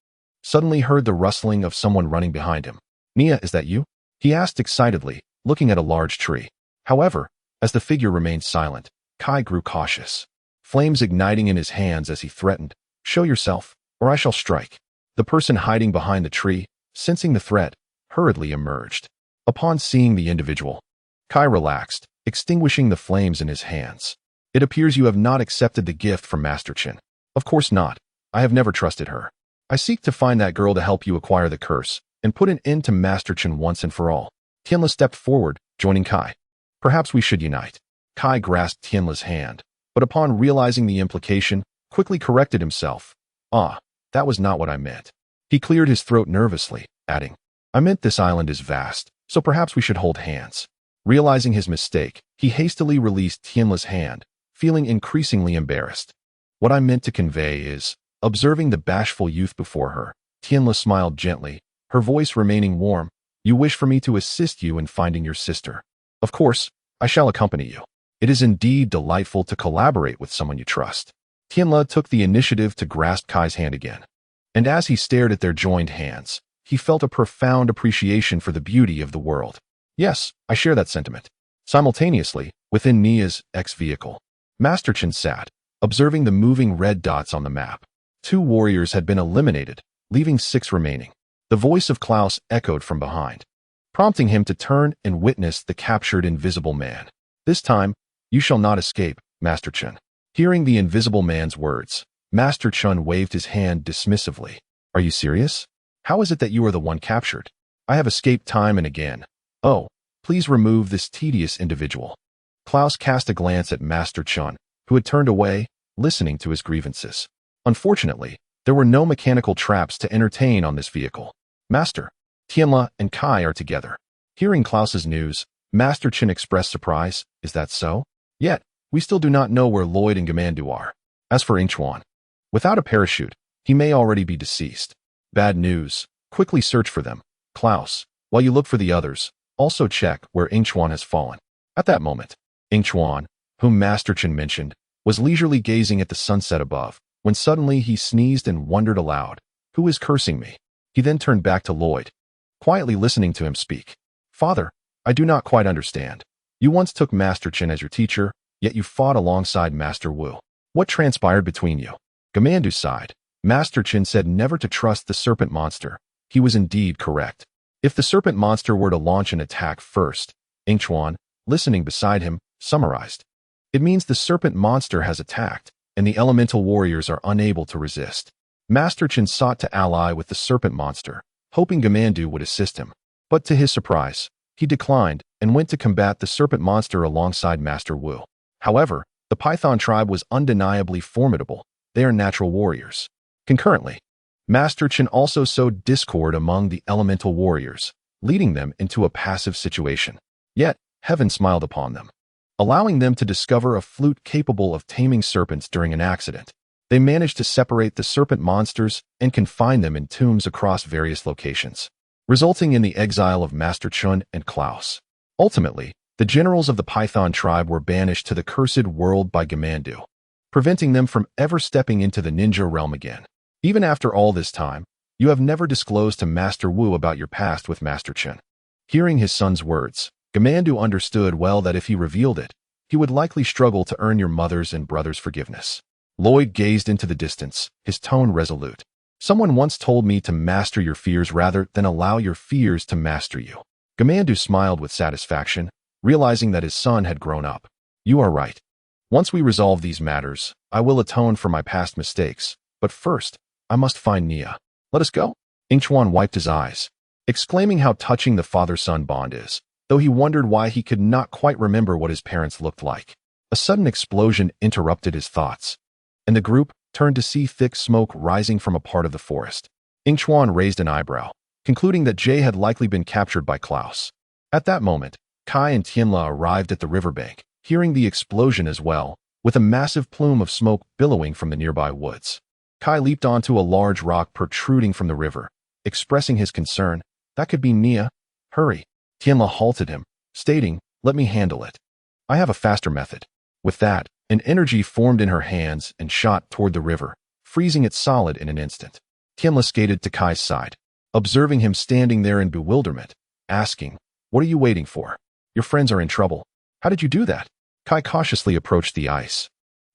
suddenly heard the rustling of someone running behind him. Nia, is that you? He asked excitedly, looking at a large tree. However, as the figure remained silent, Kai grew cautious, flames igniting in his hands as he threatened, show yourself, or I shall strike. The person hiding behind the tree, sensing the threat, hurriedly emerged. Upon seeing the individual, Kai relaxed, extinguishing the flames in his hands. It appears you have not accepted the gift from Master Chin. Of course not. I have never trusted her. I seek to find that girl to help you acquire the curse and put an end to Master Chin once and for all. Tianla stepped forward, joining Kai. Perhaps we should unite. Kai grasped Tianla's hand, but upon realizing the implication, quickly corrected himself. Ah, that was not what I meant. He cleared his throat nervously, adding, I meant this island is vast, so perhaps we should hold hands. Realizing his mistake, he hastily released Tianla's hand, feeling increasingly embarrassed. What I meant to convey is, observing the bashful youth before her, Tianla smiled gently, her voice remaining warm, you wish for me to assist you in finding your sister. Of course, I shall accompany you. It is indeed delightful to collaborate with someone you trust. Tianla took the initiative to grasp Kai's hand again. And as he stared at their joined hands, he felt a profound appreciation for the beauty of the world. Yes, I share that sentiment. Simultaneously, within Nia's vehicle, Master Chin sat, observing the moving red dots on the map. 2 warriors had been eliminated, leaving 6 remaining. The voice of Klaus echoed from behind, prompting him to turn and witness the captured invisible man. This time, you shall not escape, Master Chun. Hearing the invisible man's words, Master Chun waved his hand dismissively. Are you serious? How is it that you are the one captured? I have escaped time and again. Oh, please remove this tedious individual. Klaus cast a glance at Master Chun, who had turned away, listening to his grievances. Unfortunately, there were no mechanical traps to entertain on this vehicle. Master, Tianla and Kai are together. Hearing Klaus's news, Master Chin expressed surprise. Is that so? Yet, we still do not know where Lloyd and Gamandu are. As for Yingchuan, without a parachute, he may already be deceased. Bad news. Quickly search for them. Klaus, while you look for the others, also check where Yingchuan has fallen. At that moment, Yingchuan, whom Master Chin mentioned, was leisurely gazing at the sunset above, when suddenly he sneezed and wondered aloud, who is cursing me? He then turned back to Lloyd, quietly listening to him speak. Father, I do not quite understand. You once took Master Chin as your teacher, yet you fought alongside Master Wu. What transpired between you? Gamandu sighed. Master Chin said never to trust the serpent monster. He was indeed correct. If the serpent monster were to launch an attack first, Yingchuan, listening beside him, summarized. It means the serpent monster has attacked, and the elemental warriors are unable to resist. Master Chin sought to ally with the serpent monster, hoping Gamandu would assist him. But to his surprise, he declined and went to combat the serpent monster alongside Master Wu. However, The Python tribe was undeniably formidable. They are natural warriors. Concurrently, Master Chen also sowed discord among the elemental warriors, leading them into a passive situation. Yet, heaven smiled upon them, allowing them to discover a flute capable of taming serpents during an accident. They managed to separate the serpent monsters and confine them in tombs across various locations, resulting in the exile of Master Chun and Klaus. Ultimately, the generals of the Python tribe were banished to the cursed world by Gamandu, preventing them from ever stepping into the ninja realm again. Even after all this time, you have never disclosed to Master Wu about your past with Master Chen. Hearing his son's words, Gamandu understood well that if he revealed it, he would likely struggle to earn your mother's and brother's forgiveness. Lloyd gazed into the distance, his tone resolute. Someone once told me to master your fears rather than allow your fears to master you. Gamandu smiled with satisfaction, realizing that his son had grown up. You are right. Once we resolve these matters, I will atone for my past mistakes. But first, I must find Nia. Let us go. Yingchuan wiped his eyes, exclaiming how touching the father-son bond is, though he wondered why he could not quite remember what his parents looked like. A sudden explosion interrupted his thoughts, and the group turned to see thick smoke rising from a part of the forest. Yingchuan raised an eyebrow, concluding that Jay had likely been captured by Klaus. At that moment, Kai and Tianla arrived at the riverbank, hearing the explosion as well, with a massive plume of smoke billowing from the nearby woods. Kai leaped onto a large rock protruding from the river, expressing his concern. That could be Nia. Hurry. Tianla halted him, stating, let me handle it. I have a faster method. With that, an energy formed in her hands and shot toward the river, freezing it solid in an instant. Tianla skated to Kai's side, observing him standing there in bewilderment, asking, what are you waiting for? Your friends are in trouble. How did you do that? Kai cautiously approached the ice,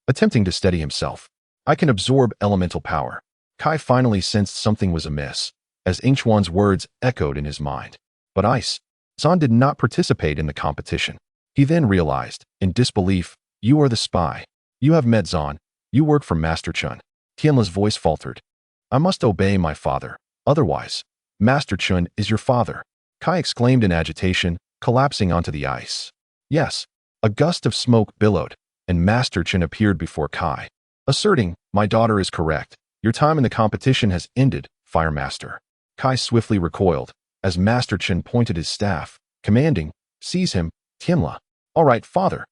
attempting to steady himself. I can absorb elemental power. Kai finally sensed something was amiss, as Yingchuan's words echoed in his mind. But ice. Zan did not participate in the competition. He then realized, in disbelief, you are the spy. You have met Zan. You work for Master Chun. Tianla's voice faltered. I must obey my father. Otherwise, Master Chun is your father. Kai exclaimed in agitation, collapsing onto the ice. Yes. A gust of smoke billowed, and Master Chun appeared before Kai, asserting, my daughter is correct. Your time in the competition has ended, Fire Master. Kai swiftly recoiled, as Master Chen pointed his staff, commanding, seize him, Tianla. All right, father.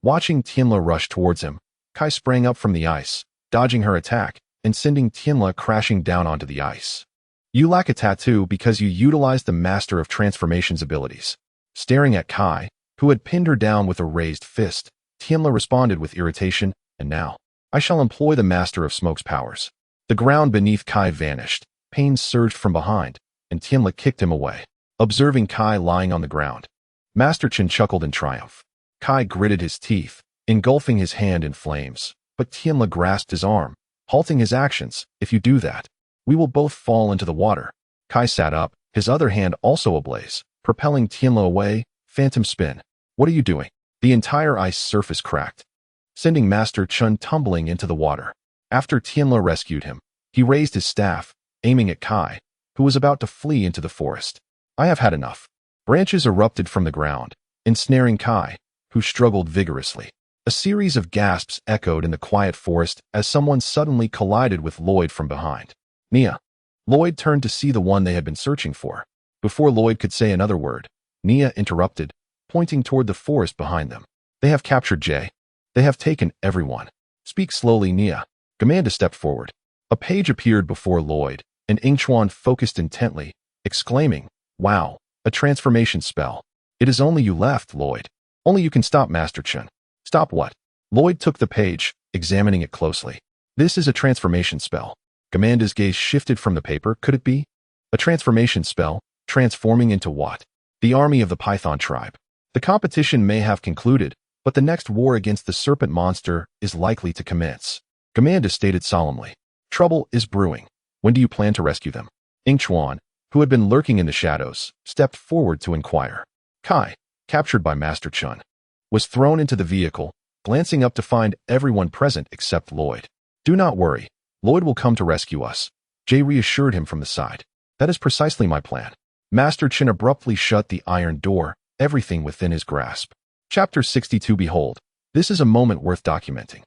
Watching Tianla rush towards him, Kai sprang up from the ice, dodging her attack, and sending Tianla crashing down onto the ice. You lack a tattoo because you utilized the Master of Transformation's abilities. Staring at Kai, who had pinned her down with a raised fist, Tianla responded with irritation, and now, I shall employ the Master of Smoke's powers. The ground beneath Kai vanished, pain surged from behind, and Tianla kicked him away. Observing Kai lying on the ground, Master Chen chuckled in triumph. Kai gritted his teeth, engulfing his hand in flames, but Tianla grasped his arm, halting his actions. If you do that, we will both fall into the water. Kai sat up, his other hand also ablaze, propelling Tianla away. Phantom spin. What are you doing? The entire ice surface cracked, sending Master Chun tumbling into the water. After Tianla rescued him, he raised his staff, aiming at Kai, who was about to flee into the forest. I have had enough. Branches erupted from the ground, ensnaring Kai, who struggled vigorously. A series of gasps echoed in the quiet forest as someone suddenly collided with Lloyd from behind. Nia. Lloyd turned to see the one they had been searching for. Before Lloyd could say another word, Nia interrupted, pointing toward the forest behind them. They have captured Jay. They have taken everyone. Speak slowly, Nia. Gamanda stepped forward. A page appeared before Lloyd, and Yingchuan focused intently, exclaiming, wow, a transformation spell. It is only you left, Lloyd. Only you can stop Master Chen. Stop what? Lloyd took the page, examining it closely. This is a transformation spell. Gamanda's gaze shifted from the paper. Could it be? A transformation spell, transforming into what? The army of the Python tribe. The competition may have concluded, but the next war against the serpent monster is likely to commence. Gamanda stated solemnly. Trouble is brewing. When do you plan to rescue them? Yingchuan, who had been lurking in the shadows, stepped forward to inquire. Kai, captured by Master Chun, was thrown into the vehicle, glancing up to find everyone present except Lloyd. Do not worry. Lloyd will come to rescue us. Jay reassured him from the side. That is precisely my plan. Master Chen abruptly shut the iron door, everything within his grasp. Chapter 62. Behold, This is a moment worth documenting.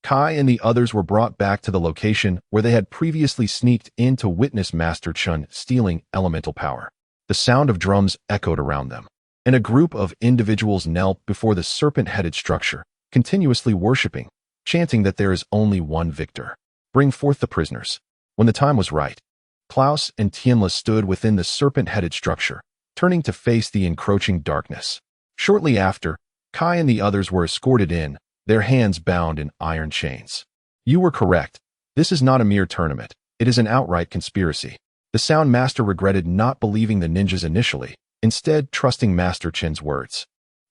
Kai and the others were brought back to the location where they had previously sneaked in to witness Master Chun stealing elemental power. The sound of drums echoed around them, and a group of individuals knelt before the serpent-headed structure, continuously worshipping, chanting that there is only one victor. Bring forth the prisoners. When the time was right, Klaus and Tianla stood within the serpent-headed structure, turning to face the encroaching darkness. Shortly after, Kai and the others were escorted in, their hands bound in iron chains. You were correct. This is not a mere tournament. It is an outright conspiracy. The Sound Master regretted not believing the ninjas initially, instead trusting Master Chen's words.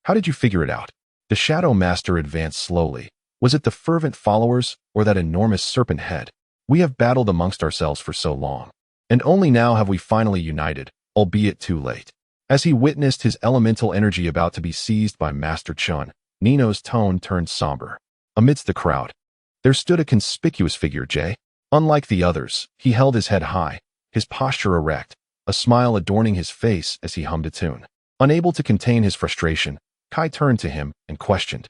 How did you figure it out? The Shadow Master advanced slowly. Was it the fervent followers or that enormous serpent head? We have battled amongst ourselves for so long, and only now have we finally united, albeit too late. As he witnessed his elemental energy about to be seized by Master Chun, Nino's tone turned somber. Amidst the crowd, there stood a conspicuous figure, Jay. Unlike the others, he held his head high, his posture erect, a smile adorning his face as he hummed a tune. Unable to contain his frustration, Kai turned to him and questioned,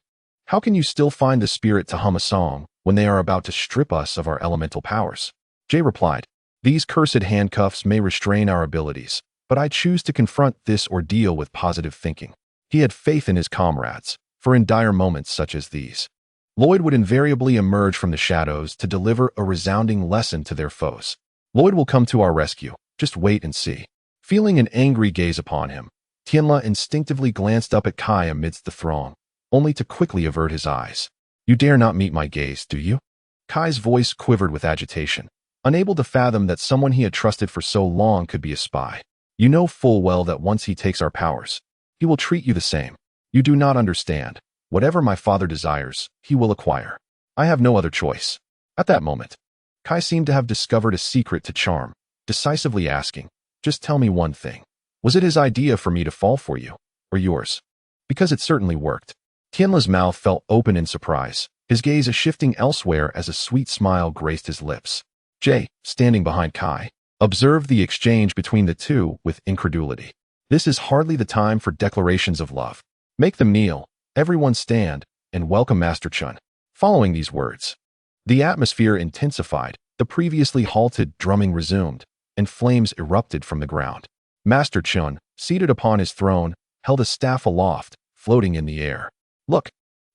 "How can you still find the spirit to hum a song when they are about to strip us of our elemental powers?" Jay replied, "These cursed handcuffs may restrain our abilities, but I choose to confront this ordeal with positive thinking." He had faith in his comrades, for in dire moments such as these, Lloyd would invariably emerge from the shadows to deliver a resounding lesson to their foes. Lloyd will come to our rescue, just wait and see. Feeling an angry gaze upon him, Tianla instinctively glanced up at Kai amidst the throng, only to quickly avert his eyes. "You dare not meet my gaze, do you?" Kai's voice quivered with agitation, unable to fathom that someone he had trusted for so long could be a spy. "You know full well that once he takes our powers, he will treat you the same. You do not understand. Whatever my father desires, he will acquire. I have no other choice." At that moment, Kai seemed to have discovered a secret to charm, decisively asking, "Just tell me one thing. Was it his idea for me to fall for you, or yours?" Because it certainly worked. Tianla's mouth fell open in surprise, his gaze shifting elsewhere as a sweet smile graced his lips. Jay, standing behind Kai, observed the exchange between the two with incredulity. This is hardly the time for declarations of love. Make them kneel, everyone stand, and welcome Master Chun. Following these words, the atmosphere intensified, the previously halted drumming resumed, and flames erupted from the ground. Master Chun, seated upon his throne, held a staff aloft, floating in the air. "Look,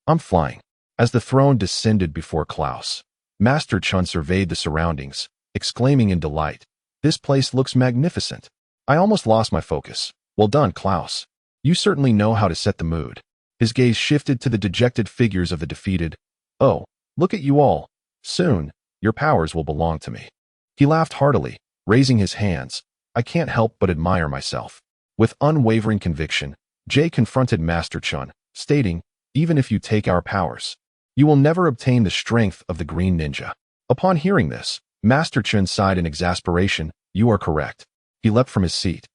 I'm flying." As the throne descended before Klaus, Master Chun surveyed the surroundings, exclaiming in delight, "This place looks magnificent. I almost lost my focus. Well done, Klaus. You certainly know how to set the mood." His gaze shifted to the dejected figures of the defeated. "Oh, look at you all. Soon, your powers will belong to me." He laughed heartily, raising his hands. "I can't help but admire myself." With unwavering conviction, Jay confronted Master Chun, stating, "Even if you take our powers, you will never obtain the strength of the Green Ninja." Upon hearing this, Master Chun sighed in exasperation. "You are correct." He leapt from his seat.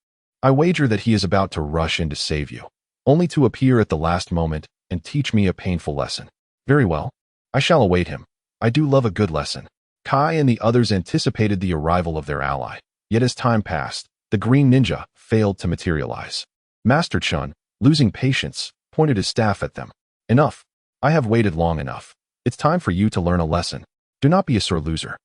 "I wager that he is about to rush in to save you, only to appear at the last moment and teach me a painful lesson." "Very well. I shall await him. I do love a good lesson." Kai and the others anticipated the arrival of their ally, yet as time passed, the Green Ninja failed to materialize. Master Chun, losing patience, pointed his staff at them. "Enough. I have waited long enough. It's time for you to learn a lesson. Do not be a sore loser,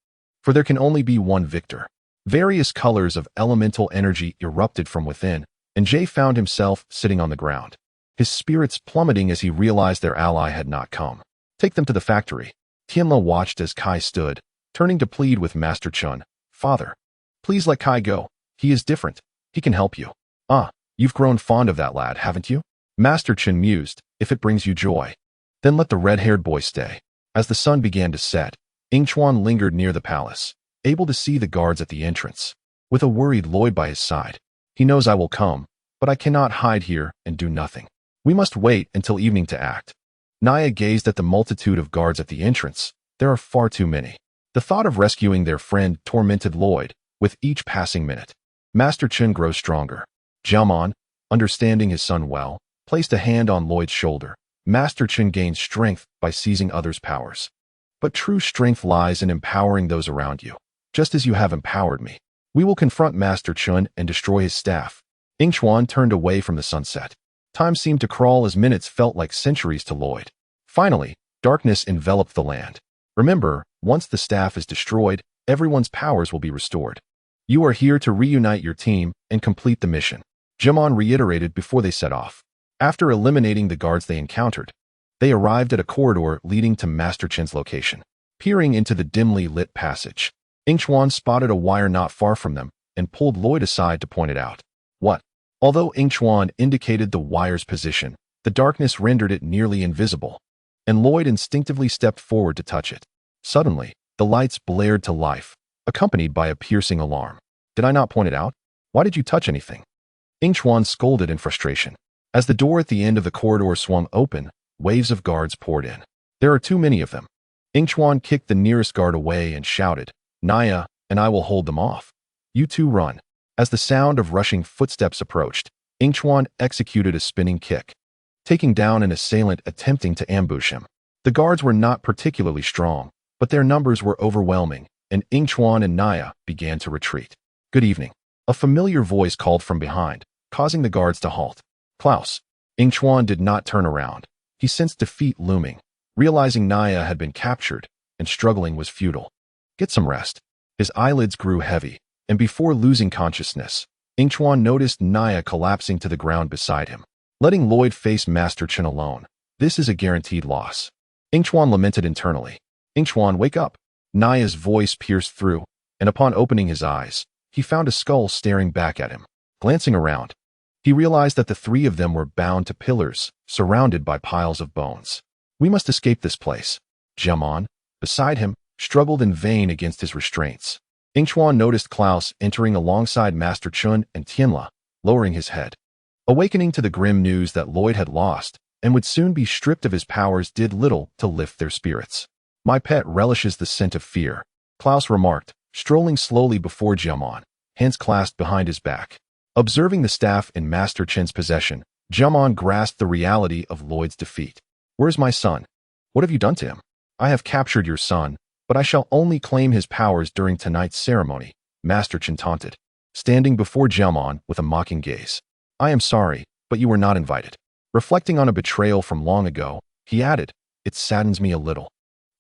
for there can only be one victor." Various colors of elemental energy erupted from within, and Jay found himself sitting on the ground, his spirits plummeting as he realized their ally had not come. "Take them to the factory." Tianla watched as Kai stood, turning to plead with Master Chun. "Father, please let Kai go. He is different. He can help you." "Ah, you've grown fond of that lad, haven't you?" Master Chun mused. "If it brings you joy, then let the red-haired boy stay." As the sun began to set, Yingchuan lingered near the palace, able to see the guards at the entrance, with a worried Lloyd by his side. "He knows I will come, but I cannot hide here and do nothing. We must wait until evening to act." Naya gazed at the multitude of guards at the entrance. There are far too many. The thought of rescuing their friend tormented Lloyd, with each passing minute. Master Chun grows stronger. Jiaomon, understanding his son well, placed a hand on Lloyd's shoulder. Master Chun gains strength by seizing others' powers. But true strength lies in empowering those around you, just as you have empowered me. We will confront Master Chun and destroy his staff. Yingchuan turned away from the sunset. Time seemed to crawl as minutes felt like centuries to Lloyd. Finally, darkness enveloped the land. Remember, once the staff is destroyed, everyone's powers will be restored. You are here to reunite your team and complete the mission, Jimon reiterated before they set off. After eliminating the guards they encountered, they arrived at a corridor leading to Master Chin's location. Peering into the dimly lit passage, Yingchuan spotted a wire not far from them and pulled Lloyd aside to point it out. What? Although Yingchuan indicated the wire's position, the darkness rendered it nearly invisible, and Lloyd instinctively stepped forward to touch it. Suddenly, the lights blared to life, accompanied by a piercing alarm. Did I not point it out? Why did you touch anything? Yingchuan scolded in frustration. As the door at the end of the corridor swung open, waves of guards poured in. There are too many of them. Yingchuan kicked the nearest guard away and shouted, Naya, and I will hold them off. You two run. As the sound of rushing footsteps approached, Yingchuan executed a spinning kick, taking down an assailant attempting to ambush him. The guards were not particularly strong, but their numbers were overwhelming, and Yingchuan and Naya began to retreat. Good evening. A familiar voice called from behind, causing the guards to halt. Klaus. Yingchuan did not turn around. He sensed defeat looming, realizing Naya had been captured, and struggling was futile. Get some rest. His eyelids grew heavy, and before losing consciousness, Yingchuan noticed Naya collapsing to the ground beside him. Letting Lloyd face Master Chin alone, this is a guaranteed loss. Yingchuan lamented internally. Yingchuan, wake up. Naya's voice pierced through, and upon opening his eyes, he found a skull staring back at him. Glancing around, he realized that the three of them were bound to pillars, surrounded by piles of bones. We must escape this place. Jiamon, beside him, struggled in vain against his restraints. Yingchuan noticed Klaus entering alongside Master Chun and Tianla, lowering his head. Awakening to the grim news that Lloyd had lost and would soon be stripped of his powers did little to lift their spirits. My pet relishes the scent of fear, Klaus remarked, strolling slowly before Jiamon, hands clasped behind his back. Observing the staff in Master Chin's possession, Jiamon grasped the reality of Lloyd's defeat. Where's my son? What have you done to him? I have captured your son, but I shall only claim his powers during tonight's ceremony, Master Chin taunted, standing before Jiamon with a mocking gaze. I am sorry, but you were not invited. Reflecting on a betrayal from long ago, he added, it saddens me a little.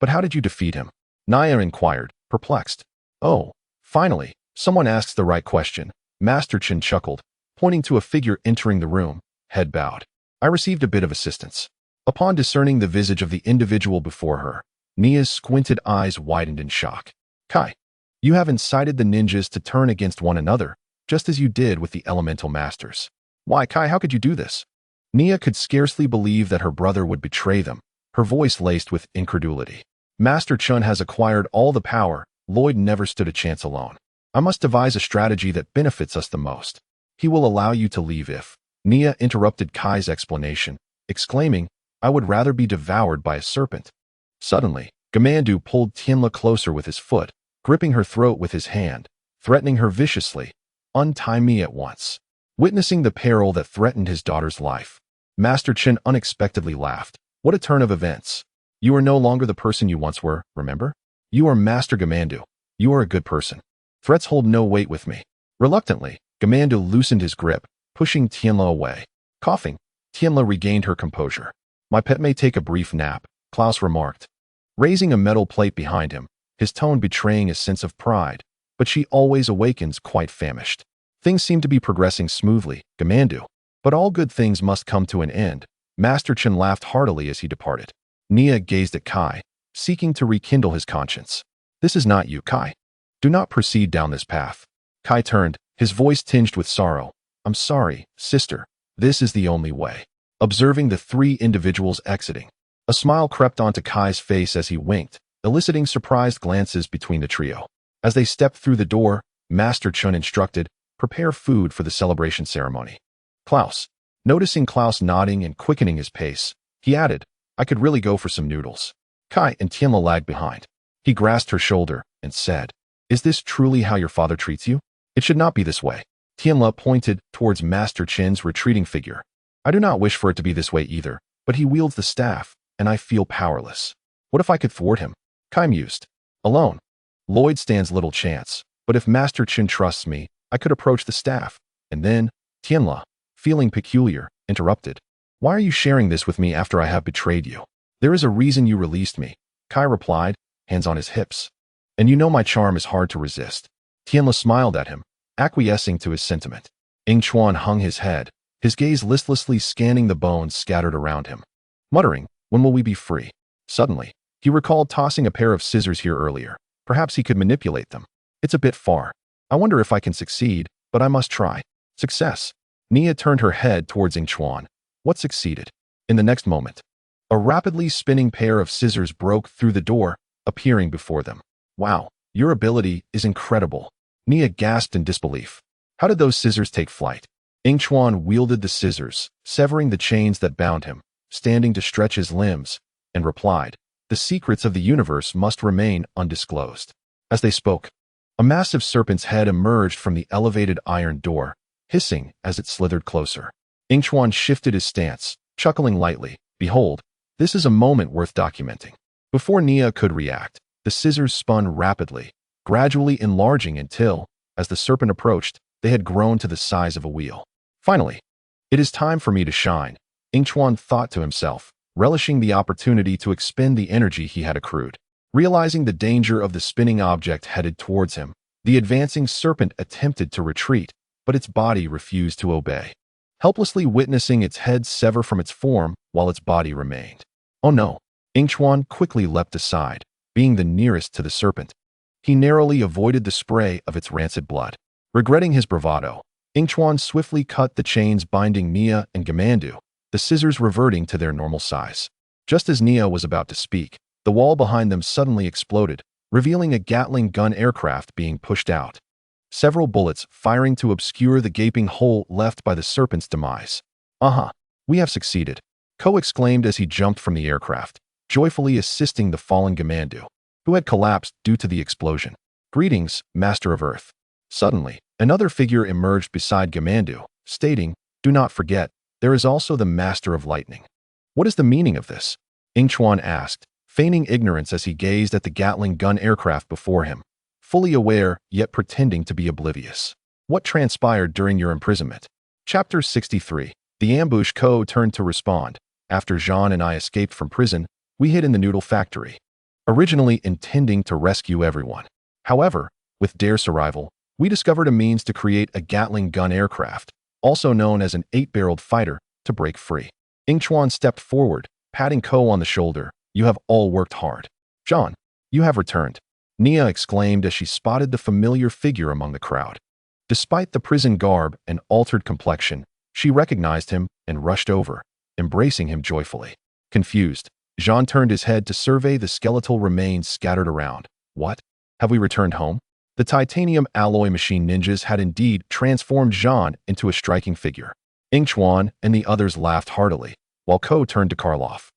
But how did you defeat him? Naya inquired, perplexed. Oh, finally, someone asks the right question, Master Chin chuckled, pointing to a figure entering the room, head bowed. I received a bit of assistance. Upon discerning the visage of the individual before her, Nia's squinted eyes widened in shock. Kai, you have incited the ninjas to turn against one another, just as you did with the elemental masters. Why, Kai, how could you do this? Nia could scarcely believe that her brother would betray them, her voice laced with incredulity. Master Chun has acquired all the power, Lloyd never stood a chance alone. I must devise a strategy that benefits us the most. He will allow you to leave if... Nia interrupted Kai's explanation, exclaiming, I would rather be devoured by a serpent. Suddenly, Gamandu pulled Tianla closer with his foot, gripping her throat with his hand, threatening her viciously, untie me at once. Witnessing the peril that threatened his daughter's life, Master Chin unexpectedly laughed. What a turn of events. You are no longer the person you once were, remember? You are Master Gamandu. You are a good person. Threats hold no weight with me. Reluctantly, Gamandu loosened his grip, pushing Tianla away. Coughing, Tianla regained her composure. My pet may take a brief nap, Klaus remarked, raising a metal plate behind him, his tone betraying a sense of pride, but she always awakens quite famished. Things seem to be progressing smoothly, Gamandu. But all good things must come to an end. Master Chin laughed heartily as he departed. Nia gazed at Kai, seeking to rekindle his conscience. This is not you, Kai. Do not proceed down this path. Kai turned, his voice tinged with sorrow. I'm sorry, sister. This is the only way. Observing the three individuals exiting, a smile crept onto Kai's face as he winked, eliciting surprised glances between the trio. As they stepped through the door, Master Chun instructed, prepare food for the celebration ceremony. Klaus. Noticing Klaus nodding and quickening his pace, he added, I could really go for some noodles. Kai and Tianla lagged behind. He grasped her shoulder and said, is this truly how your father treats you? It should not be this way. Tianla pointed towards Master Chin's retreating figure. I do not wish for it to be this way either, but he wields the staff, and I feel powerless. What if I could thwart him? Kai mused. Alone. Lloyd stands little chance, but if Master Chin trusts me, I could approach the staff. And then, Tianla, feeling peculiar, interrupted. Why are you sharing this with me after I have betrayed you? There is a reason you released me, Kai replied, hands on his hips. And you know my charm is hard to resist. Tianla smiled at him, acquiescing to his sentiment. Yingchuan hung his head, his gaze listlessly scanning the bones scattered around him. Muttering, when will we be free? Suddenly, he recalled tossing a pair of scissors here earlier. Perhaps he could manipulate them. It's a bit far. I wonder if I can succeed, but I must try. Success. Nia turned her head towards Yingchuan. What succeeded? In the next moment, a rapidly spinning pair of scissors broke through the door, appearing before them. Wow, your ability is incredible. Nia gasped in disbelief. How did those scissors take flight? Yingchuan wielded the scissors, severing the chains that bound him, standing to stretch his limbs, and replied, the secrets of the universe must remain undisclosed. As they spoke, a massive serpent's head emerged from the elevated iron door, hissing as it slithered closer. Yingchuan shifted his stance, chuckling lightly. Behold, this is a moment worth documenting. Before Nia could react, the scissors spun rapidly, gradually enlarging until, as the serpent approached, they had grown to the size of a wheel. Finally, it is time for me to shine, Yingchuan thought to himself, relishing the opportunity to expend the energy he had accrued. Realizing the danger of the spinning object headed towards him, the advancing serpent attempted to retreat, but its body refused to obey. Helplessly witnessing its head sever from its form while its body remained. Oh no! Yingchuan quickly leapt aside, being the nearest to the serpent. He narrowly avoided the spray of its rancid blood. Regretting his bravado, Yingchuan swiftly cut the chains binding Nia and Gamandu, the scissors reverting to their normal size. Just as Nia was about to speak, the wall behind them suddenly exploded, revealing a Gatling gun aircraft being pushed out. Several bullets firing to obscure the gaping hole left by the serpent's demise. We have succeeded, Ko exclaimed as he jumped from the aircraft, joyfully assisting the fallen Gamandu, who had collapsed due to the explosion. Greetings, Master of Earth. Suddenly, another figure emerged beside Gamandu, stating, do not forget, there is also the Master of Lightning. What is the meaning of this? Yingchuan asked, feigning ignorance as he gazed at the Gatling gun aircraft before him, fully aware yet pretending to be oblivious. What transpired during your imprisonment? Chapter 63. The ambush. Ko turned to respond. After Jean and I escaped from prison, we hid in the noodle factory, originally intending to rescue everyone. However, with Dare's arrival, we discovered a means to create a Gatling gun aircraft, also known as an 8-barreled fighter, to break free. Yingchuan stepped forward, patting Ko on the shoulder. You have all worked hard. Jean, you have returned, Nia exclaimed as she spotted the familiar figure among the crowd. Despite the prison garb and altered complexion, she recognized him and rushed over, embracing him joyfully. Confused, Jean turned his head to survey the skeletal remains scattered around. What? Have we returned home? The titanium alloy machine ninjas had indeed transformed Jean into a striking figure. Yingchuan and the others laughed heartily, while Ko turned to Karloff,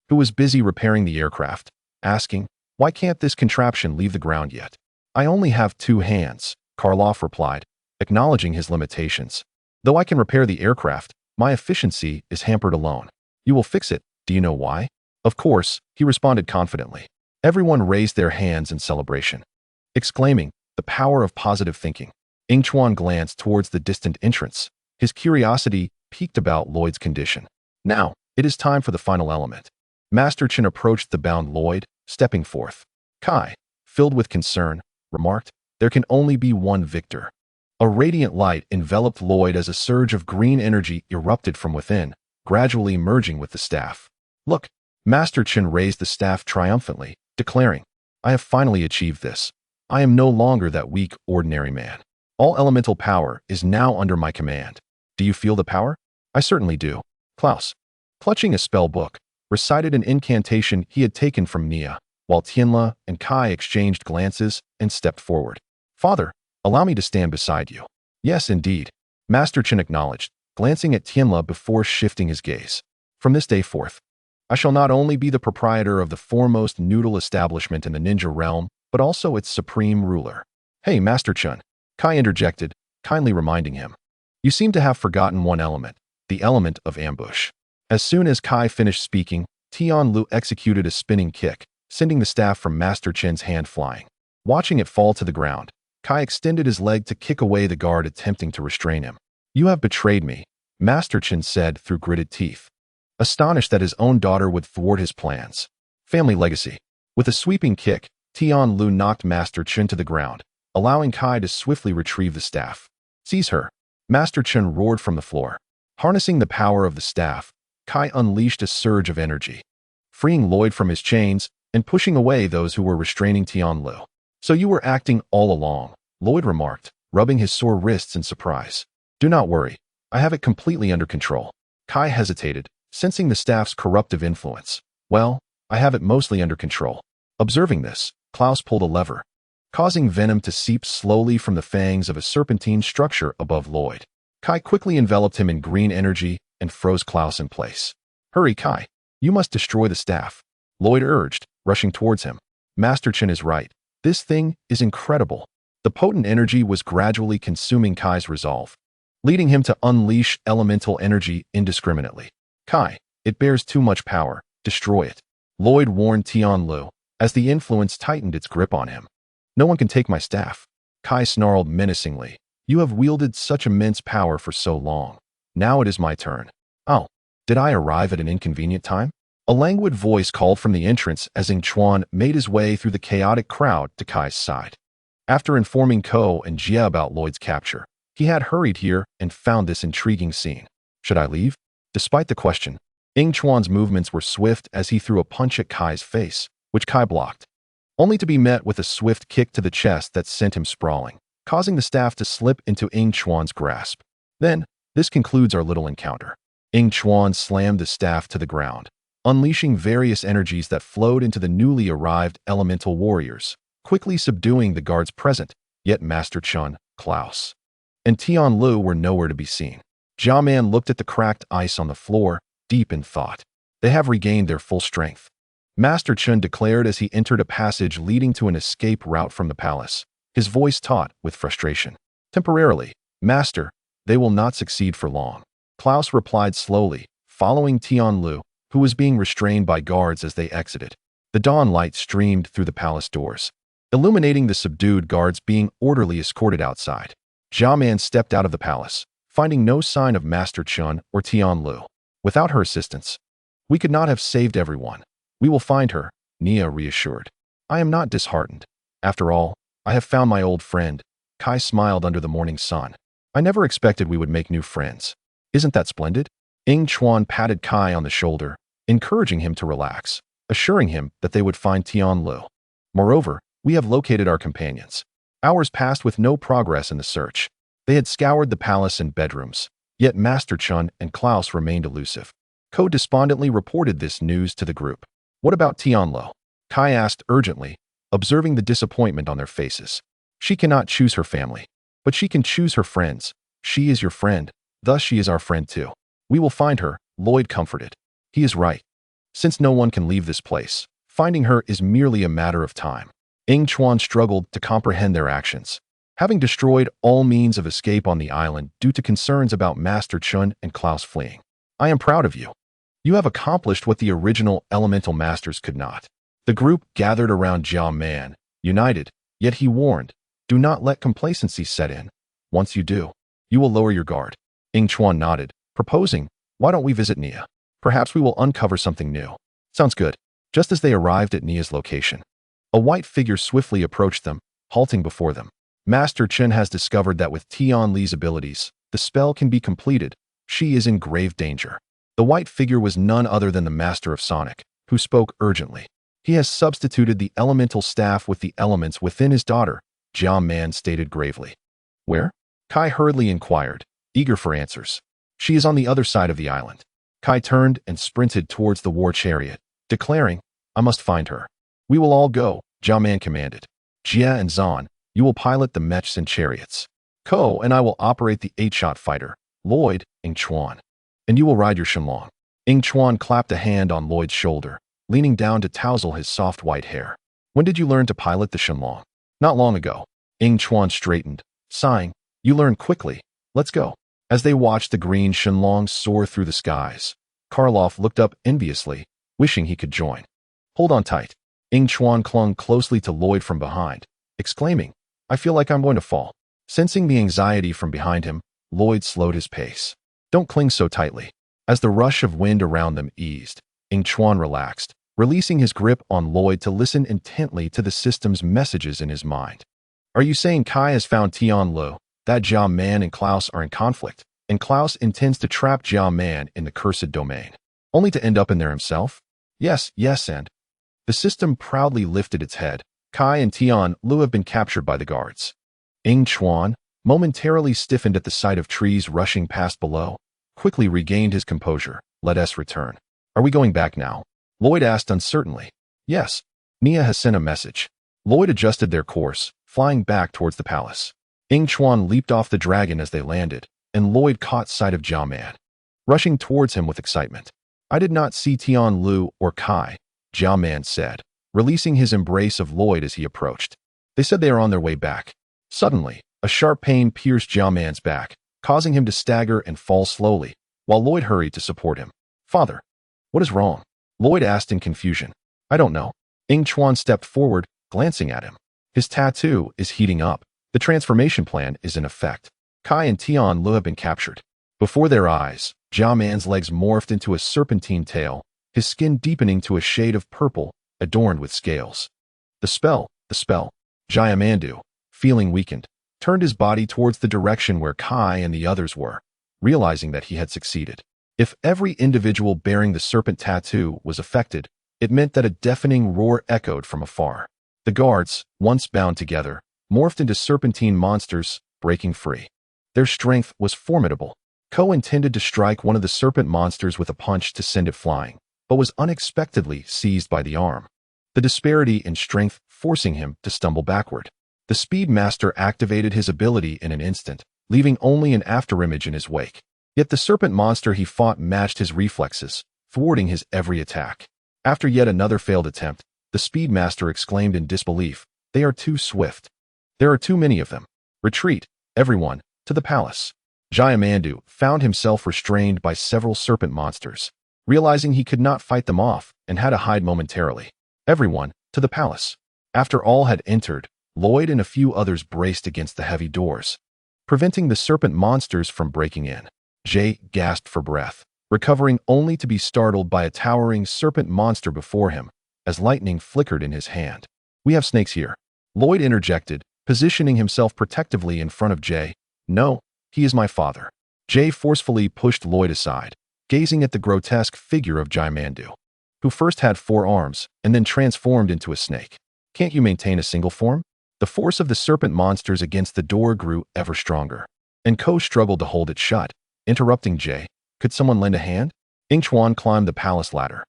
who was busy repairing the aircraft, asking, why can't this contraption leave the ground yet? I only have 2 hands, Karloff replied, acknowledging his limitations. Though I can repair the aircraft, my efficiency is hampered alone. You will fix it, do you know why? Of course, he responded confidently. Everyone raised their hands in celebration, exclaiming, the power of positive thinking. Yingchuan glanced towards the distant entrance, his curiosity piqued about Lloyd's condition. Now, it is time for the final element. Master Chen approached the bound Lloyd, stepping forth. Kai, filled with concern, remarked, there can only be one victor. A radiant light enveloped Lloyd as a surge of green energy erupted from within, gradually merging with the staff. Look, Master Chen raised the staff triumphantly, declaring, I have finally achieved this. I am no longer that weak, ordinary man. All elemental power is now under my command. Do you feel the power? I certainly do. Klaus, clutching a spell book, recited an incantation he had taken from Nia, while Tianla and Kai exchanged glances and stepped forward. Father, allow me to stand beside you. Yes, indeed, Master Chen acknowledged, glancing at Tianla before shifting his gaze. From this day forth, I shall not only be the proprietor of the foremost noodle establishment in the ninja realm, but also its supreme ruler. Hey, Master Chen, Kai interjected, kindly reminding him. You seem to have forgotten one element, the element of ambush. As soon as Kai finished speaking, Tian Lu executed a spinning kick, sending the staff from Master Chen's hand flying. Watching it fall to the ground, Kai extended his leg to kick away the guard attempting to restrain him. You have betrayed me, Master Chen said through gritted teeth. astonished that his own daughter would thwart his plans. Family legacy. With a sweeping kick, Tianlu knocked Master Chen to the ground, allowing Kai to swiftly retrieve the staff. Seize her! Master Chen roared from the floor. Harnessing the power of the staff, Kai unleashed a surge of energy, freeing Lloyd from his chains and pushing away those who were restraining Tianlu. So you were acting all along, Lloyd remarked, rubbing his sore wrists in surprise. Do not worry, I have it completely under control. Kai hesitated, sensing the staff's corruptive influence. Well, I have it mostly under control. Observing this, Klaus pulled a lever, causing venom to seep slowly from the fangs of a serpentine structure above Lloyd. Kai quickly enveloped him in green energy and froze Klaus in place. Hurry, Kai. You must destroy the staff, Lloyd urged, rushing towards him. Master Chen is right. This thing is incredible. The potent energy was gradually consuming Kai's resolve, leading him to unleash elemental energy indiscriminately. Kai, it bears too much power. Destroy it, Lloyd warned Tianlu, as the influence tightened its grip on him. No one can take my staff. Kai snarled menacingly. You have wielded such immense power for so long. Now it is my turn. Oh, did I arrive at an inconvenient time? A languid voice called from the entrance as Yingchuan made his way through the chaotic crowd to Kai's side. After informing Ko and Jia about Lloyd's capture, he had hurried here and found this intriguing scene. Should I leave? Despite the question, Yingchuan's movements were swift as he threw a punch at Kai's face, which Kai blocked, only to be met with a swift kick to the chest that sent him sprawling, causing the staff to slip into Yingchuan's grasp. Then, this concludes our little encounter. Yingchuan slammed the staff to the ground, unleashing various energies that flowed into the newly arrived elemental warriors, quickly subduing the guards present, yet Master Chen, Klaus, and Tianlu were nowhere to be seen. Jiaman looked at the cracked ice on the floor, deep in thought. They have regained their full strength, Master Chen declared as he entered a passage leading to an escape route from the palace, his voice taut with frustration. Temporarily, Master, they will not succeed for long. Klaus replied slowly, following Tianlu, who was being restrained by guards as they exited. The dawn light streamed through the palace doors, illuminating the subdued guards being orderly escorted outside. Jiaman stepped out of the palace, finding no sign of Master Chen or Tianlu. Without her assistance, we could not have saved everyone. We will find her, Nia reassured. I am not disheartened. After all, I have found my old friend. Kai smiled under the morning sun. I never expected we would make new friends. Isn't that splendid? Yingchuan patted Kai on the shoulder, encouraging him to relax, assuring him that they would find Tianlu. Moreover, we have located our companions. Hours passed with no progress in the search. They had scoured the palace and bedrooms, yet Master Chen and Klaus remained elusive. Ko despondently reported this news to the group. What about Tianlu? Kai asked urgently, observing the disappointment on their faces. She cannot choose her family, but she can choose her friends. She is your friend, thus she is our friend too. We will find her, Lloyd comforted. He is right. Since no one can leave this place, finding her is merely a matter of time. Yingchuan struggled to comprehend their actions, having destroyed all means of escape on the island due to concerns about Master Chen and Klaus fleeing. I am proud of you. You have accomplished what the original elemental masters could not. The group gathered around Jia Man, united, yet he warned, do not let complacency set in. Once you do, you will lower your guard. Yingchuan nodded, proposing, why don't we visit Nia? Perhaps we will uncover something new. Sounds good. Just as they arrived at Nia's location, a white figure swiftly approached them, halting before them. Master Chen has discovered that with Tianli's abilities, the spell can be completed. She is in grave danger. The white figure was none other than the Master of Sonic, who spoke urgently. He has substituted the elemental staff with the elements within his daughter, Jia Man stated gravely. Where? Kai hurriedly inquired, eager for answers. She is on the other side of the island. Kai turned and sprinted towards the war chariot, declaring, I must find her. We will all go, Jia Man commanded. Jia and Zan, you will pilot the mechs and chariots. Ko and I will operate the 8-shot fighter, Lloyd, Yingchuan. And you will ride your Shenlong. Yingchuan clapped a hand on Lloyd's shoulder, leaning down to tousle his soft white hair. When did you learn to pilot the Shenlong? Not long ago. Yingchuan straightened, sighing, you learn quickly. Let's go. As they watched the green Shenlong soar through the skies, Karloff looked up enviously, wishing he could join. Hold on tight. Yingchuan clung closely to Lloyd from behind, exclaiming, I feel like I'm going to fall. Sensing the anxiety from behind him, Lloyd slowed his pace. Don't cling so tightly. As the rush of wind around them eased, Yingchuan relaxed, releasing his grip on Lloyd to listen intently to the system's messages in his mind. Are you saying Kai has found Tianlu, that Jia Man and Klaus are in conflict, and Klaus intends to trap Jia Man in the cursed domain, only to end up in there himself? Yes, and the system proudly lifted its head. Kai and Tianlu have been captured by the guards. Yingchuan, momentarily stiffened at the sight of trees rushing past below, quickly regained his composure. Let us return. Are we going back now? Lloyd asked uncertainly. Yes. Nia has sent a message. Lloyd adjusted their course, flying back towards the palace. Yingchuan leaped off the dragon as they landed, and Lloyd caught sight of Jia Man, rushing towards him with excitement. I did not see Tianlu or Kai, Jia Man said, releasing his embrace of Lloyd as he approached. They said they are on their way back. Suddenly, a sharp pain pierced Jia Man's back, causing him to stagger and fall slowly, while Lloyd hurried to support him. Father, what is wrong? Lloyd asked in confusion. I don't know. Yingchuan stepped forward, glancing at him. His tattoo is heating up. The transformation plan is in effect. Kai and Tianlu have been captured. Before their eyes, Jia Man's legs morphed into a serpentine tail, his skin deepening to a shade of purple, adorned with scales. The spell. Jia Mandu, feeling weakened, turned his body towards the direction where Kai and the others were, realizing that he had succeeded. If every individual bearing the serpent tattoo was affected, it meant that a deafening roar echoed from afar. The guards, once bound together, morphed into serpentine monsters, breaking free. Their strength was formidable. Ko intended to strike one of the serpent monsters with a punch to send it flying, but was unexpectedly seized by the arm, the disparity in strength forcing him to stumble backward. The Speed Master activated his ability in an instant, leaving only an afterimage in his wake. Yet the serpent monster he fought matched his reflexes, thwarting his every attack. After yet another failed attempt, the Speed Master exclaimed in disbelief, "They are too swift. There are too many of them. Retreat, everyone, to the palace." Jia Mandu found himself restrained by several serpent monsters, realizing he could not fight them off and had to hide momentarily. Everyone, to the palace. After all had entered, Lloyd and a few others braced against the heavy doors, preventing the serpent monsters from breaking in. Jay gasped for breath, recovering only to be startled by a towering serpent monster before him, as lightning flickered in his hand. "We have snakes here," Lloyd interjected, positioning himself protectively in front of Jay. "No, he is my father." Jay forcefully pushed Lloyd aside, gazing at the grotesque figure of Jia Mandu, who first had 4 arms and then transformed into a snake. "Can't you maintain a single form?" The force of the serpent monsters against the door grew ever stronger, and Ko struggled to hold it shut, interrupting Jay. "Could someone lend a hand?" Yingchuan climbed the palace ladder,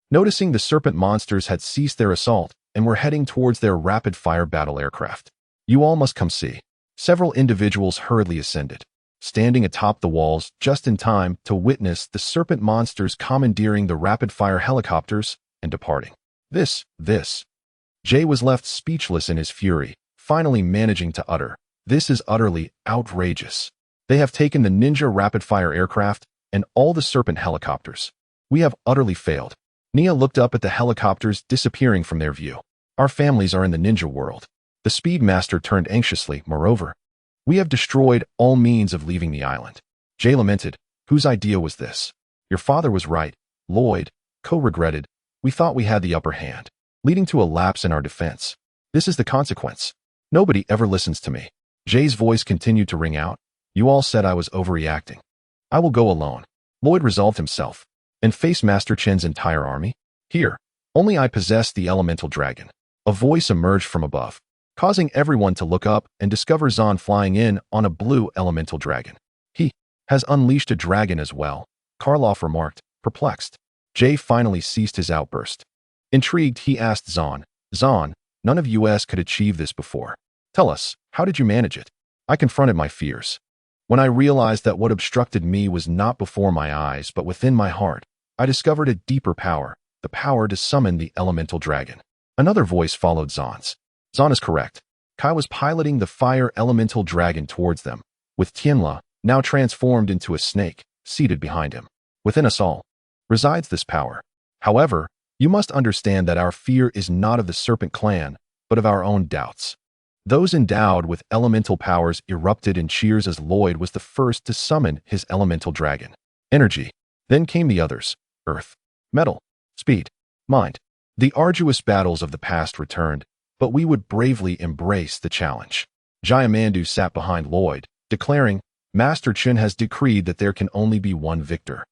noticing the serpent monsters had ceased their assault and were heading towards their rapid-fire battle aircraft. "You all must come see." Several individuals hurriedly ascended, standing atop the walls just in time to witness the serpent monsters commandeering the rapid-fire helicopters and departing. This. Jay was left speechless in his fury, finally managing to utter, "This is utterly outrageous. They have taken the ninja rapid-fire aircraft and all the serpent helicopters. We have utterly failed." Nia looked up at the helicopters disappearing from their view. "Our families are in the ninja world." The Speed Master turned anxiously. "Moreover, we have destroyed all means of leaving the island." Jay lamented, "Whose idea was this?" "Your father was right, Lloyd." Ko regretted, "We thought we had the upper hand, leading to a lapse in our defense. This is the consequence. Nobody ever listens to me." Jay's voice continued to ring out. "You all said I was overreacting. I will go alone." Lloyd resolved himself and faced Master Chen's entire army. "Here, only I possess the elemental dragon." A voice emerged from above, causing everyone to look up and discover Zahn flying in on a blue elemental dragon. "He has unleashed a dragon as well," Karloff remarked, perplexed. Jay finally ceased his outburst. Intrigued, he asked Zahn, "None of us could achieve this before. Tell us, how did you manage it?" I confronted my fears. When I realized that what obstructed me was not before my eyes but within my heart, I discovered a deeper power, the power to summon the elemental dragon. Another voice followed Zahn's. Zahn is correct. Kai was piloting the fire elemental dragon towards them, with Tianla, now transformed into a snake, seated behind him. Within us all resides this power. However, you must understand that our fear is not of the Serpent Clan, but of our own doubts. Those endowed with elemental powers erupted in cheers as Lloyd was the first to summon his elemental dragon. Energy. Then came the others: earth, metal, speed, mind. The arduous battles of the past returned, but we would bravely embrace the challenge. Jiamandu sat behind Lloyd, declaring, Master Chen has decreed that there can only be one victor.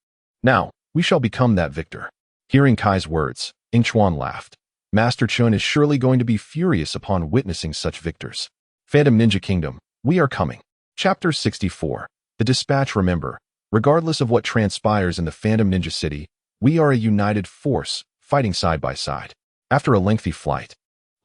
Now, we shall become that victor. Hearing Kai's words, Yingchuan laughed. Master Chen is surely going to be furious upon witnessing such victors. Phantom Ninja Kingdom, we are coming. Chapter 64. The Dispatch. Remember, regardless of what transpires in the Phantom Ninja City, we are a united force, fighting side by side. After a lengthy flight,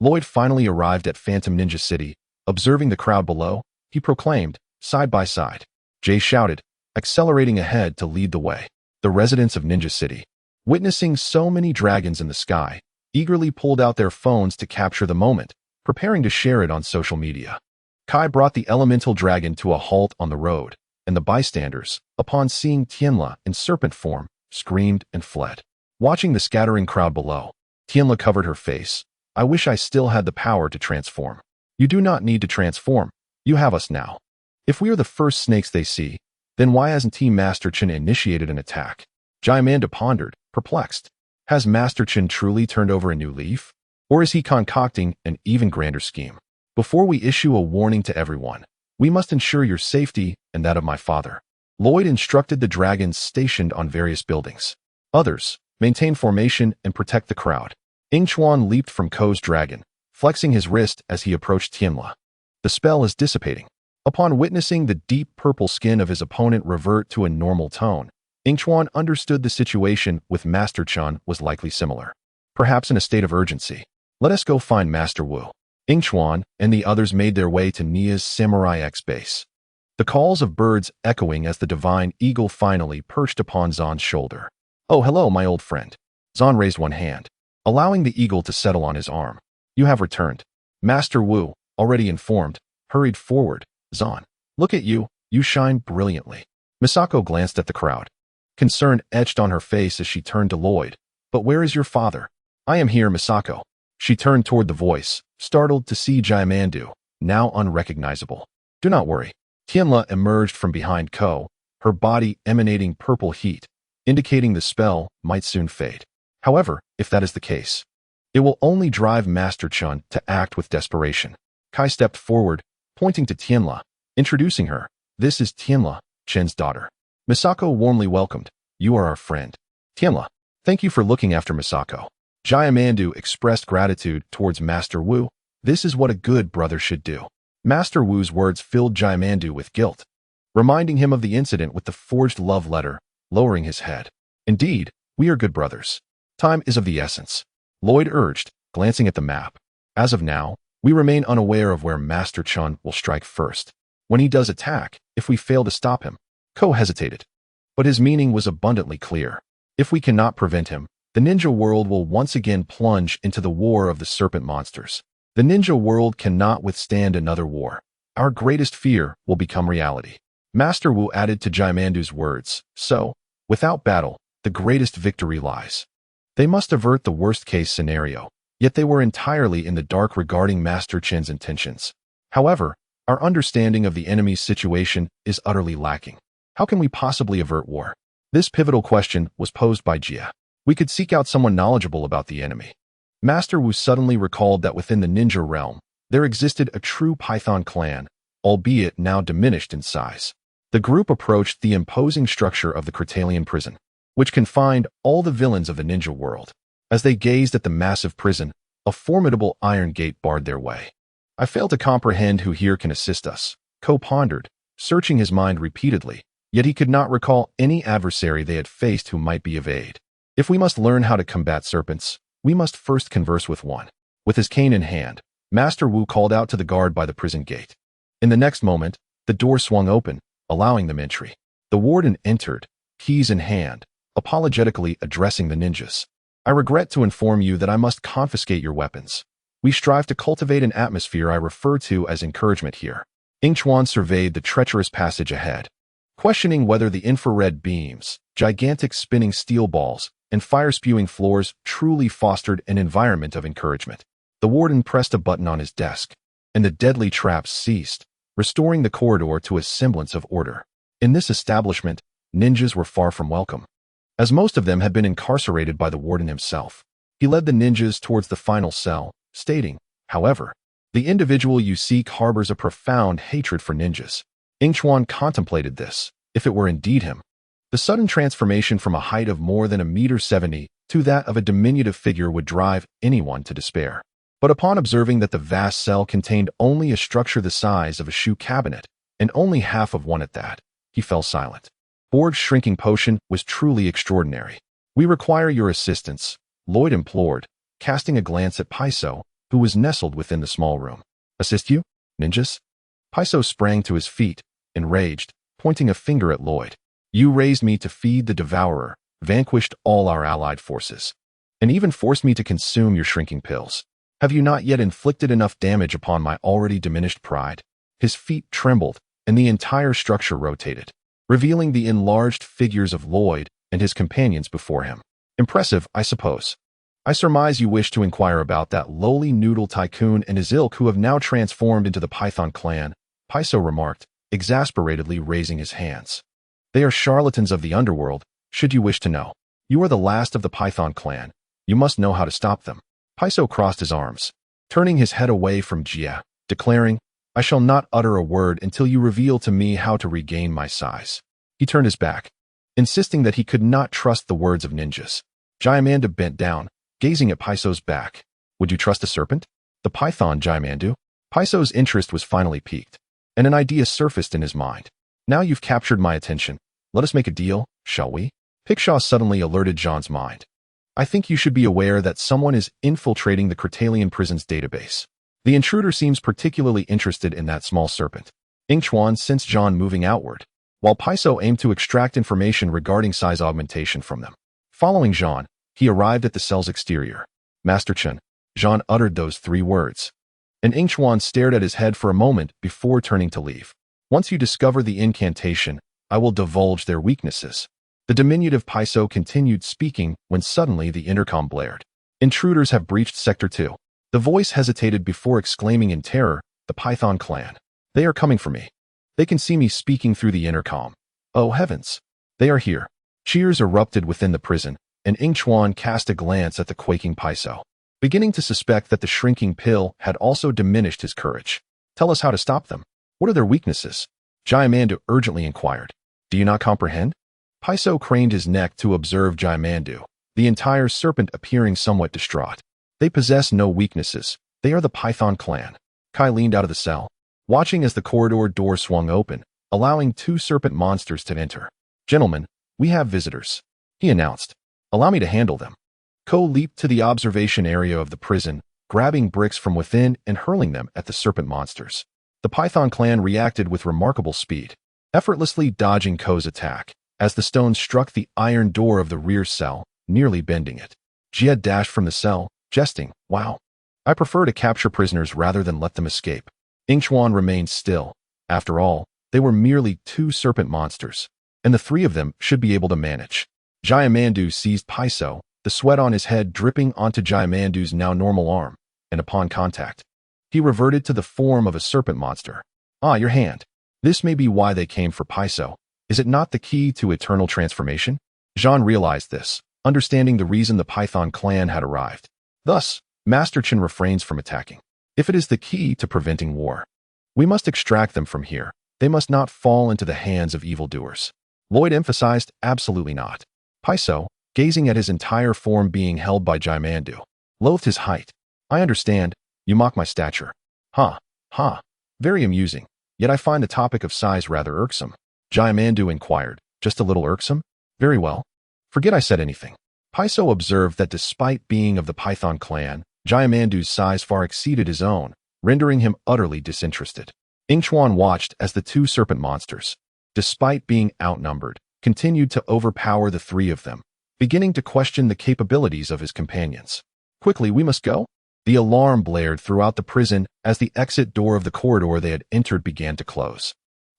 Lloyd finally arrived at Phantom Ninja City. Observing the crowd below, he proclaimed, side by side. Jay shouted, accelerating ahead to lead the way. The residents of Ninja City, witnessing so many dragons in the sky, eagerly pulled out their phones to capture the moment, preparing to share it on social media. Kai brought the elemental dragon to a halt on the road, and the bystanders, upon seeing Tianla in serpent form, screamed and fled. Watching the scattering crowd below, Tianla covered her face. I wish I still had the power to transform. You do not need to transform. You have us now. If we are the first snakes they see, then why hasn't Team Master Chen initiated an attack? Jiamandu pondered, perplexed. Has Master Chen truly turned over a new leaf? Or is he concocting an even grander scheme? Before we issue a warning to everyone, we must ensure your safety and that of my father. Lloyd instructed the dragons stationed on various buildings. Others, maintain formation and protect the crowd. Yingchuan leaped from Ko's dragon, flexing his wrist as he approached Tianla. The spell is dissipating. Upon witnessing the deep purple skin of his opponent revert to a normal tone, Yingchuan understood the situation with Master Chen was likely similar. Perhaps in a state of urgency. Let us go find Master Wu. Yingchuan and the others made their way to Nia's Samurai X base. The calls of birds echoing as the divine eagle finally perched upon Zan's shoulder. Oh, hello, my old friend. Zan raised one hand, allowing the eagle to settle on his arm. You have returned. Master Wu, already informed, hurried forward. Zan, look at you, you shine brilliantly. Misako glanced at the crowd. Concern etched on her face as she turned to Lloyd. But where is your father? I am here, Misako. She turned toward the voice, startled to see Jiamandu, now unrecognizable. Do not worry. Tianla emerged from behind Ko, her body emanating purple heat, indicating the spell might soon fade. However, if that is the case, it will only drive Master Chen to act with desperation. Kai stepped forward, pointing to Tianla, introducing her. This is Tianla, Chen's daughter. Misako warmly welcomed. You are our friend. Tianla, thank you for looking after Misako. Jiamandu expressed gratitude towards Master Wu. This is what a good brother should do. Master Wu's words filled Jiamandu with guilt, reminding him of the incident with the forged love letter, lowering his head. Indeed, we are good brothers. Time is of the essence. Lloyd urged, glancing at the map. As of now, we remain unaware of where Master Chen will strike first. When he does attack, if we fail to stop him. Ko hesitated. But his meaning was abundantly clear. If we cannot prevent him, the ninja world will once again plunge into the war of the serpent monsters. The ninja world cannot withstand another war. Our greatest fear will become reality. Master Wu added to Jiamandu's words. So, without battle, the greatest victory lies. They must avert the worst-case scenario, yet they were entirely in the dark regarding Master Chen's intentions. However, our understanding of the enemy's situation is utterly lacking. How can we possibly avert war? This pivotal question was posed by Jia. We could seek out someone knowledgeable about the enemy. Master Wu suddenly recalled that within the ninja realm, there existed a true Python clan, albeit now diminished in size. The group approached the imposing structure of the Crotalian prison, which confined all the villains of the ninja world. As they gazed at the massive prison, a formidable iron gate barred their way. I fail to comprehend who here can assist us, Ko pondered, searching his mind repeatedly, yet he could not recall any adversary they had faced who might be of aid. If we must learn how to combat serpents, we must first converse with one. With his cane in hand, Master Wu called out to the guard by the prison gate. In the next moment, the door swung open, allowing them entry. The warden entered, keys in hand, apologetically addressing the ninjas. I regret to inform you that I must confiscate your weapons. We strive to cultivate an atmosphere I refer to as encouragement here. Yingchuan surveyed the treacherous passage ahead, questioning whether the infrared beams, gigantic spinning steel balls, and fire-spewing floors truly fostered an environment of encouragement. The warden pressed a button on his desk, and the deadly traps ceased, restoring the corridor to a semblance of order. In this establishment, ninjas were far from welcome. as most of them had been incarcerated by the warden himself. He led the ninjas towards the final cell, stating, however, the individual you seek harbors a profound hatred for ninjas. Yingchuan contemplated this, if it were indeed him. The sudden transformation from a height of more than 1.70 meters to that of a diminutive figure would drive anyone to despair. But upon observing that the vast cell contained only a structure the size of a shoe cabinet, and only half of one at that, he fell silent. Borg's shrinking potion was truly extraordinary. We require your assistance, Lloyd implored, casting a glance at Paiso, who was nestled within the small room. Assist you, ninjas? Paiso sprang to his feet, enraged, pointing a finger at Lloyd. You raised me to feed the devourer, vanquished all our allied forces, and even forced me to consume your shrinking pills. Have you not yet inflicted enough damage upon my already diminished pride? His feet trembled, and the entire structure rotated, revealing the enlarged figures of Lloyd and his companions before him. Impressive, I suppose. I surmise you wish to inquire about that lowly noodle tycoon and his ilk who have now transformed into the Python clan, Paiso remarked, exasperatedly raising his hands. They are charlatans of the underworld, should you wish to know. You are the last of the Python clan. You must know how to stop them. Paiso crossed his arms, turning his head away from Jia, declaring, I shall not utter a word until you reveal to me how to regain my size. He turned his back, insisting that he could not trust the words of ninjas. Jaimandu bent down, gazing at Paiso's back. Would you trust a serpent? The python, Jaimandu? Paiso's interest was finally piqued, and an idea surfaced in his mind. Now you've captured my attention. Let us make a deal, shall we? Pickshaw suddenly alerted Jean's mind. I think you should be aware that someone is infiltrating the Cretalian prison's database. The intruder seems particularly interested in that small serpent. Yingchuan sensed Jean moving outward, while Paiso aimed to extract information regarding size augmentation from them. Following Jean, he arrived at the cell's exterior. Master Chen, Jean uttered those 3 words, and Yingchuan stared at his head for a moment before turning to leave. Once you discover the incantation, I will divulge their weaknesses. The diminutive Paiso continued speaking when suddenly the intercom blared. Intruders have breached Sector 2. The voice hesitated before exclaiming in terror, the Python clan. They are coming for me. They can see me speaking through the intercom. Oh heavens! They are here. Cheers erupted within the prison, and Yingchuan cast a glance at the quaking Paiso, beginning to suspect that the shrinking pill had also diminished his courage. Tell us how to stop them. What are their weaknesses? Jaimandu urgently inquired. Do you not comprehend? Paiso craned his neck to observe Jaimandu, the entire serpent appearing somewhat distraught. They possess no weaknesses. They are the Python clan. Kai leaned out of the cell, watching as the corridor door swung open, allowing 2 serpent monsters to enter. Gentlemen, we have visitors, he announced. Allow me to handle them. Ko leaped to the observation area of the prison, grabbing bricks from within and hurling them at the serpent monsters. The Python clan reacted with remarkable speed, effortlessly dodging Ko's attack, as the stones struck the iron door of the rear cell, nearly bending it. Jia dashed from the cell, jesting, wow. I prefer to capture prisoners rather than let them escape. Yingchuan remained still. After all, they were merely 2 serpent monsters, and the 3 of them should be able to manage. Jaimandu seized Paiso, the sweat on his head dripping onto Jaimandu's now normal arm, and upon contact, he reverted to the form of a serpent monster. Ah, your hand. This may be why they came for Paiso. Is it not the key to eternal transformation? Jean realized this, understanding the reason the Python clan had arrived. Thus, Master Chen refrains from attacking. If it is the key to preventing war, we must extract them from here. They must not fall into the hands of evildoers. Lloyd emphasized, absolutely not. Paiso, gazing at his entire form being held by Jaimandu, loathed his height. I understand, you mock my stature. Very amusing, yet I find the topic of size rather irksome. Jaimandu inquired, just a little irksome? Very well. Forget I said anything. Paiso observed that despite being of the Python clan, Jaimandu's size far exceeded his own, rendering him utterly disinterested. Yingchuan watched as the 2 serpent monsters, despite being outnumbered, continued to overpower the 3 of them, beginning to question the capabilities of his companions. Quickly, we must go. The alarm blared throughout the prison as the exit door of the corridor they had entered began to close.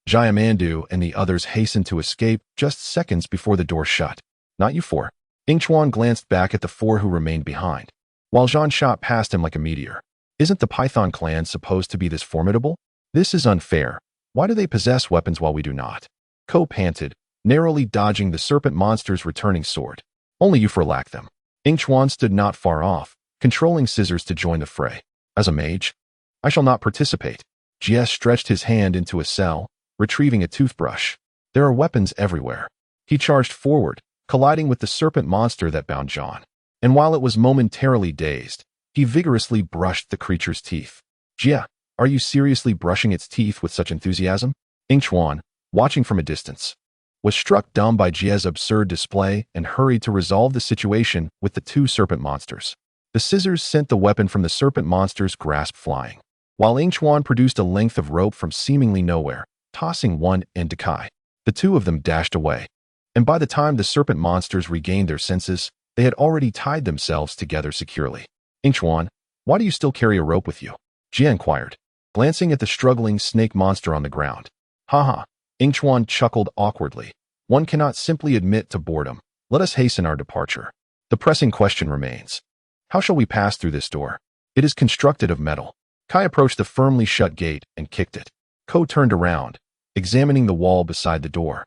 Jaimandu and the others hastened to escape just seconds before the door shut. Not you 4. Yingchuan glanced back at the 4 who remained behind, while Jean shot past him like a meteor. Isn't the Python clan supposed to be this formidable? This is unfair. Why do they possess weapons while we do not? Ko panted, narrowly dodging the serpent monster's returning sword. Only you for lack them. Yingchuan stood not far off, controlling scissors to join the fray. As a mage, I shall not participate. Jie stretched his hand into a cell, retrieving a toothbrush. There are weapons everywhere. He charged forward, colliding with the serpent monster that bound John. And while it was momentarily dazed, he vigorously brushed the creature's teeth. Jie, are you seriously brushing its teeth with such enthusiasm? Yingchuan, watching from a distance, was struck dumb by Jie's absurd display and hurried to resolve the situation with the two serpent monsters. The scissors sent the weapon from the serpent monster's grasp flying, while Yingchuan produced a length of rope from seemingly nowhere, tossing one end to Kai. The two of them dashed away, and by the time the serpent monsters regained their senses, they had already tied themselves together securely. Yingchuan, why do you still carry a rope with you? Jie inquired, glancing at the struggling snake monster on the ground. Haha, Yingchuan chuckled awkwardly. One cannot simply admit to boredom. Let us hasten our departure. The pressing question remains. How shall we pass through this door? It is constructed of metal. Kai approached the firmly shut gate and kicked it. Ko turned around, examining the wall beside the door,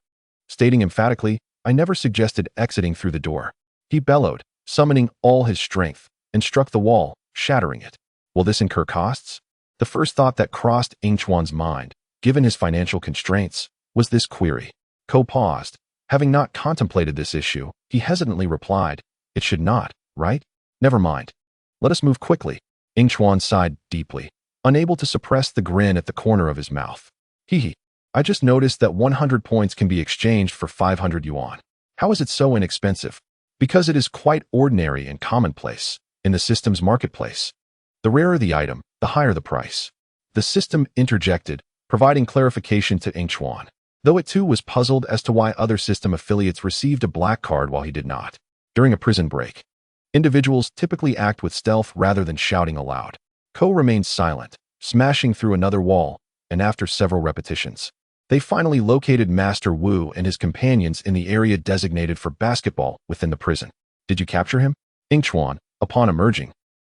stating emphatically, I never suggested exiting through the door. He bellowed, summoning all his strength, and struck the wall, shattering it. Will this incur costs? The first thought that crossed Yingchuan's mind, given his financial constraints, was this query. Ko paused. Having not contemplated this issue, he hesitantly replied, it should not, right? Never mind. Let us move quickly. Yingchuan sighed deeply, unable to suppress the grin at the corner of his mouth. Hee. I just noticed that 100 points can be exchanged for 500 yuan. How is it so inexpensive? Because it is quite ordinary and commonplace in the system's marketplace. The rarer the item, the higher the price. The system interjected, providing clarification to Yingchuan, though it too was puzzled as to why other system affiliates received a black card while he did not. During a prison break, individuals typically act with stealth rather than shouting aloud. Ko remained silent, smashing through another wall, and after several repetitions, they finally located Master Wu and his companions in the area designated for basketball within the prison. Did you capture him? Yingchuan, upon emerging,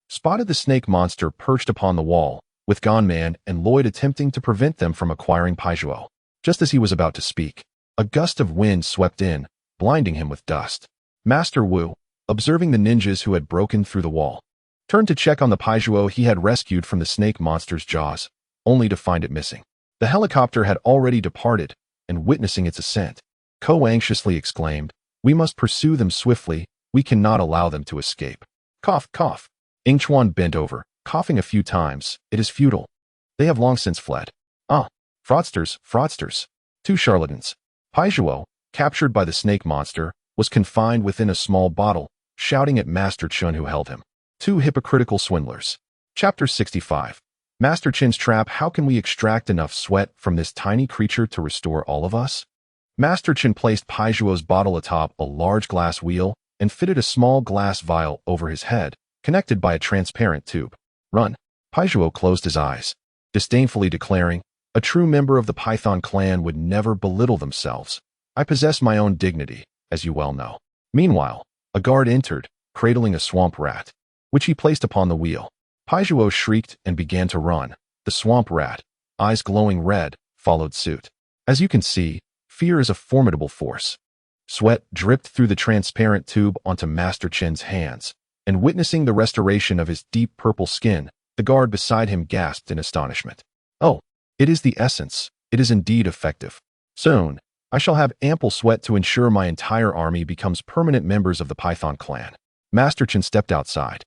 spotted the snake monster perched upon the wall, with Gonman and Lloyd attempting to prevent them from acquiring Paijuo. Just as he was about to speak, a gust of wind swept in, blinding him with dust. Master Wu, observing the ninjas who had broken through the wall, turned to check on the Paijuo he had rescued from the snake monster's jaws, only to find it missing. The helicopter had already departed, and witnessing its ascent, Ko anxiously exclaimed, we must pursue them swiftly, we cannot allow them to escape. Cough, cough. Yingchuan bent over, coughing a few times. It is futile. They have long since fled. Ah, fraudsters, fraudsters. Two charlatans. Paijuo, captured by the snake monster, was confined within a small bottle, shouting at Master Chun who held him. Two hypocritical swindlers. Chapter 65. Master Chin's trap. How can we extract enough sweat from this tiny creature to restore all of us? Master Chin placed Paijuo's bottle atop a large glass wheel and fitted a small glass vial over his head, connected by a transparent tube. Run. Paijuo closed his eyes, disdainfully declaring, a true member of the Python clan would never belittle themselves. I possess my own dignity, as you well know. Meanwhile, a guard entered, cradling a swamp rat, which he placed upon the wheel. Paijuo shrieked and began to run. The swamp rat, eyes glowing red, followed suit. As you can see, fear is a formidable force. Sweat dripped through the transparent tube onto Master Chin's hands, and witnessing the restoration of his deep purple skin, the guard beside him gasped in astonishment. Oh, it is the essence. It is indeed effective. Soon, I shall have ample sweat to ensure my entire army becomes permanent members of the Python clan. Master Chin stepped outside.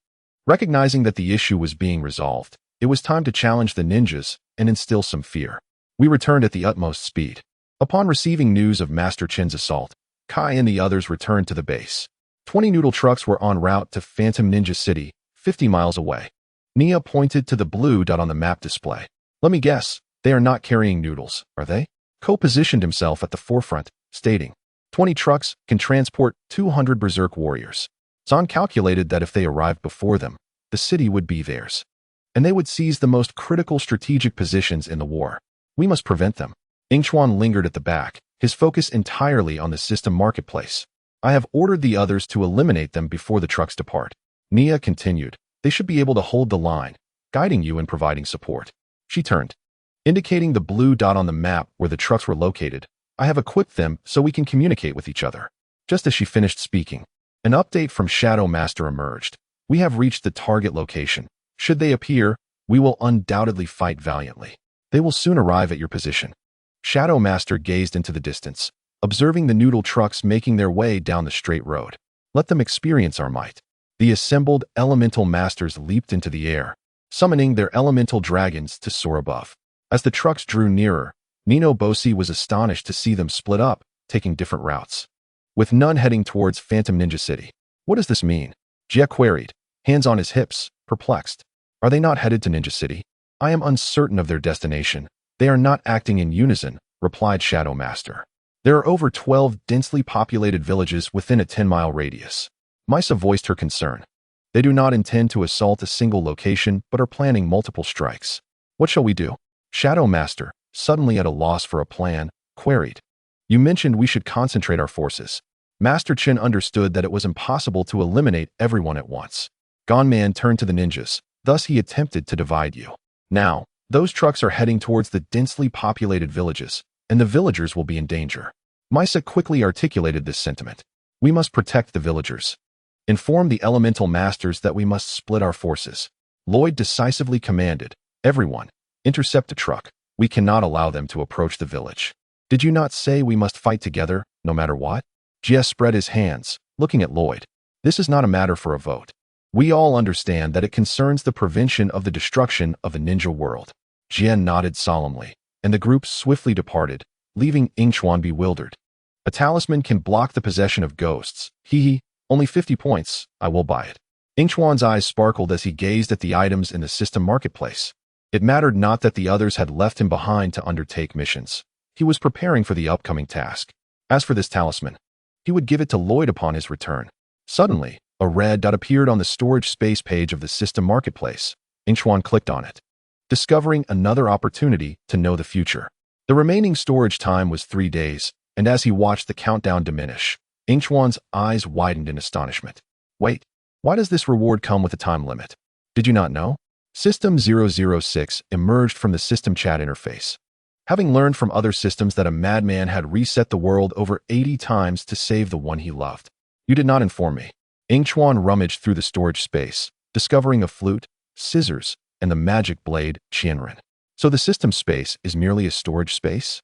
Recognizing that the issue was being resolved, it was time to challenge the ninjas and instill some fear. We returned at the utmost speed. Upon receiving news of Master Chin's assault, Kai and the others returned to the base. 20 noodle trucks were en route to Phantom Ninja City, 50 miles away. Nia pointed to the blue dot on the map display. Let me guess, they are not carrying noodles, are they? Ko positioned himself at the forefront, stating, 20 trucks can transport 200 berserk warriors. Zan calculated that if they arrived before them, the city would be theirs, and they would seize the most critical strategic positions in the war. We must prevent them. Yingchuan lingered at the back, his focus entirely on the system marketplace. I have ordered the others to eliminate them before the trucks depart. Nia continued, they should be able to hold the line, guiding you and providing support. She turned, indicating the blue dot on the map where the trucks were located. I have equipped them so we can communicate with each other. Just as she finished speaking, an update from Shadow Master emerged. We have reached the target location. Should they appear, we will undoubtedly fight valiantly. They will soon arrive at your position. Shadow Master gazed into the distance, observing the noodle trucks making their way down the straight road. Let them experience our might. The assembled elemental masters leaped into the air, summoning their elemental dragons to soar above. As the trucks drew nearer, Nino Bosi was astonished to see them split up, taking different routes, with none heading towards Phantom Ninja City. What does this mean? Jie queried, hands on his hips, perplexed. Are they not headed to Ninja City? I am uncertain of their destination. They are not acting in unison, replied Shadow Master. There are over 12 densely populated villages within a 10-mile radius. Misa voiced her concern. They do not intend to assault a single location, but are planning multiple strikes. What shall we do? Shadow Master, suddenly at a loss for a plan, queried. You mentioned we should concentrate our forces. Master Chen understood that it was impossible to eliminate everyone at once. Gonman turned to the ninjas, thus he attempted to divide you. Now, those trucks are heading towards the densely populated villages, and the villagers will be in danger. Misa quickly articulated this sentiment. We must protect the villagers. Inform the elemental masters that we must split our forces. Lloyd decisively commanded, everyone, intercept the truck. We cannot allow them to approach the village. Did you not say we must fight together, no matter what? Jie spread his hands, looking at Lloyd. This is not a matter for a vote. We all understand that it concerns the prevention of the destruction of the ninja world. Jie nodded solemnly, and the group swiftly departed, leaving Yingchuan bewildered. A talisman can block the possession of ghosts. Hee, only 50 points, I will buy it. Yingchuan's eyes sparkled as he gazed at the items in the system marketplace. It mattered not that the others had left him behind to undertake missions. He was preparing for the upcoming task. As for this talisman, he would give it to Lloyd upon his return. Suddenly, a red dot appeared on the storage space page of the system marketplace. Yingchuan clicked on it, discovering another opportunity to know the future. The remaining storage time was 3 days, and as he watched the countdown diminish, Yingchuan's eyes widened in astonishment. Wait, why does this reward come with a time limit? Did you not know? System 006 emerged from the system chat interface. Having learned from other systems that a madman had reset the world over 80 times to save the one he loved. You did not inform me. Yingchuan rummaged through the storage space, discovering a flute, scissors, and the magic blade, Qianren. So the system space is merely a storage space?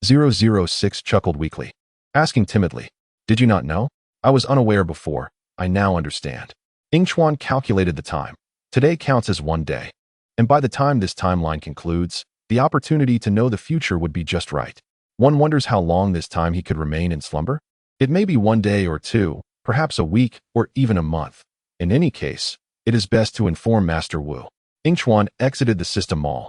006 chuckled weakly, asking timidly, did you not know? I was unaware before. I now understand. Yingchuan calculated the time. Today counts as 1 day. And by the time this timeline concludes, the opportunity to know the future would be just right. One wonders how long this time he could remain in slumber. It may be 1 day or 2, perhaps a week or even a month. In any case, it is best to inform Master Wu. Yingchuan exited the system mall,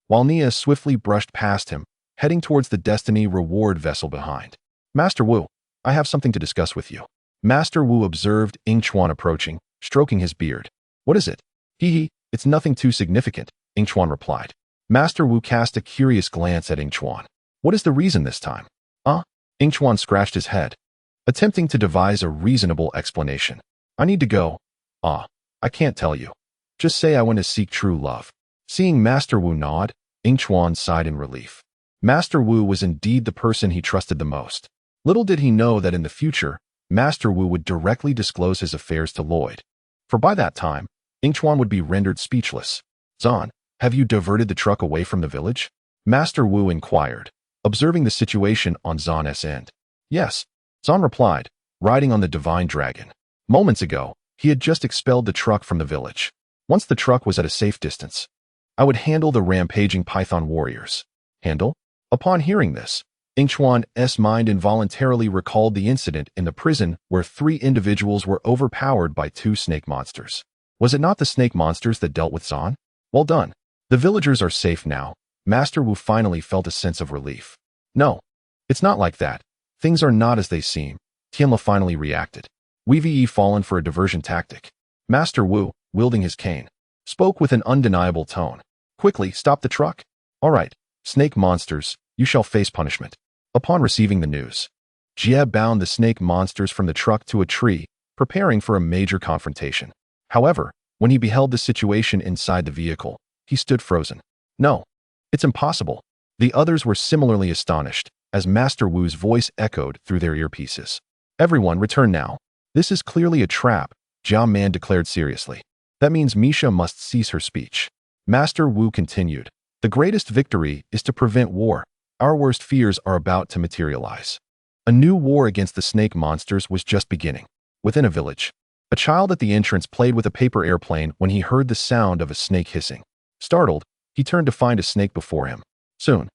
while Nia swiftly brushed past him, heading towards the Destiny reward vessel behind. Master Wu, I have something to discuss with you. Master Wu observed Yingchuan approaching, stroking his beard. What is it? Hee, it's nothing too significant, Yingchuan replied. Master Wu cast a curious glance at Yingchuan. What is the reason this time? Yingchuan scratched his head, attempting to devise a reasonable explanation. I need to go. I can't tell you. Just say I went to seek true love. Seeing Master Wu nod, Yingchuan sighed in relief. Master Wu was indeed the person he trusted the most. Little did he know that in the future, Master Wu would directly disclose his affairs to Lloyd. For by that time, Yingchuan would be rendered speechless. Zan, have you diverted the truck away from the village? Master Wu inquired, observing the situation on Zan's end. Yes, Zan replied, riding on the divine dragon. Moments ago, he had just expelled the truck from the village. Once the truck was at a safe distance, I would handle the rampaging python warriors. Handle? Upon hearing this, Yingchuan's mind involuntarily recalled the incident in the prison where 3 individuals were overpowered by 2 snake monsters. Was it not the snake monsters that dealt with Zan? Well done. The villagers are safe now. Master Wu finally felt a sense of relief. No, it's not like that. Things are not as they seem. Tianla finally reacted. We've fallen for a diversion tactic. Master Wu, wielding his cane, spoke with an undeniable tone. Quickly, stop the truck. All right, snake monsters, you shall face punishment. Upon receiving the news, Jie bound the snake monsters from the truck to a tree, preparing for a major confrontation. However, when he beheld the situation inside the vehicle, he stood frozen. No, it's impossible. The others were similarly astonished, as Master Wu's voice echoed through their earpieces. Everyone, return now. This is clearly a trap, Jia Man declared seriously. That means Misha must cease her speech. Master Wu continued. The greatest victory is to prevent war. Our worst fears are about to materialize. A new war against the snake monsters was just beginning. Within a village, a child at the entrance played with a paper airplane when he heard the sound of a snake hissing. Startled, he turned to find a snake before him. Soon,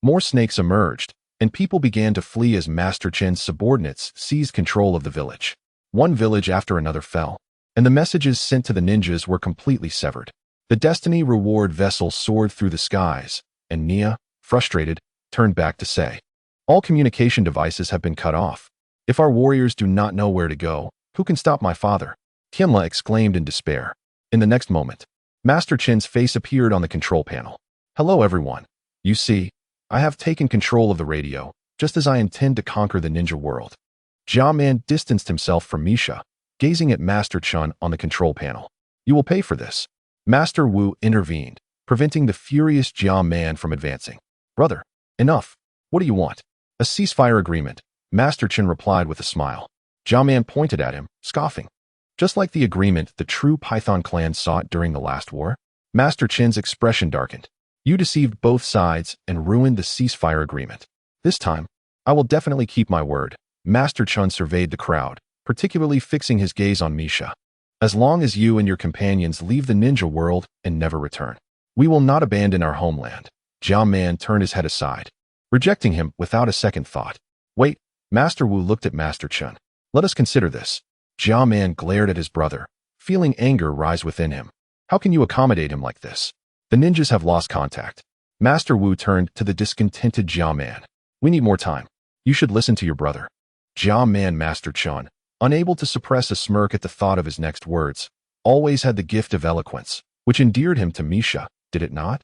more snakes emerged, and people began to flee as Master Chen's subordinates seized control of the village. One village after another fell, and the messages sent to the ninjas were completely severed. The Destiny reward vessel soared through the skies, and Nia, frustrated, turned back to say, all communication devices have been cut off. If our warriors do not know where to go, who can stop my father? Tianla exclaimed in despair. In the next moment, Master Chen's face appeared on the control panel. Hello everyone. You see, I have taken control of the radio, just as I intend to conquer the ninja world. Jia Man distanced himself from Misha, gazing at Master Chen on the control panel. You will pay for this. Master Wu intervened, preventing the furious Jia Man from advancing. Brother, enough. What do you want? A ceasefire agreement, Master Chen replied with a smile. Jia Man pointed at him, scoffing. Just like the agreement the true Python clan sought during the last war, Master Chen's expression darkened. You deceived both sides and ruined the ceasefire agreement. This time, I will definitely keep my word. Master Chen surveyed the crowd, particularly fixing his gaze on Misha. As long as you and your companions leave the ninja world and never return, we will not abandon our homeland. Jia Man turned his head aside, rejecting him without a second thought. Wait, Master Wu looked at Master Chen. Let us consider this. Jia Man glared at his brother, feeling anger rise within him. How can you accommodate him like this? The ninjas have lost contact. Master Wu turned to the discontented Jia Man. We need more time. You should listen to your brother. Jia Man Master Chen, unable to suppress a smirk at the thought of his next words, always had the gift of eloquence, which endeared him to Misha, did it not?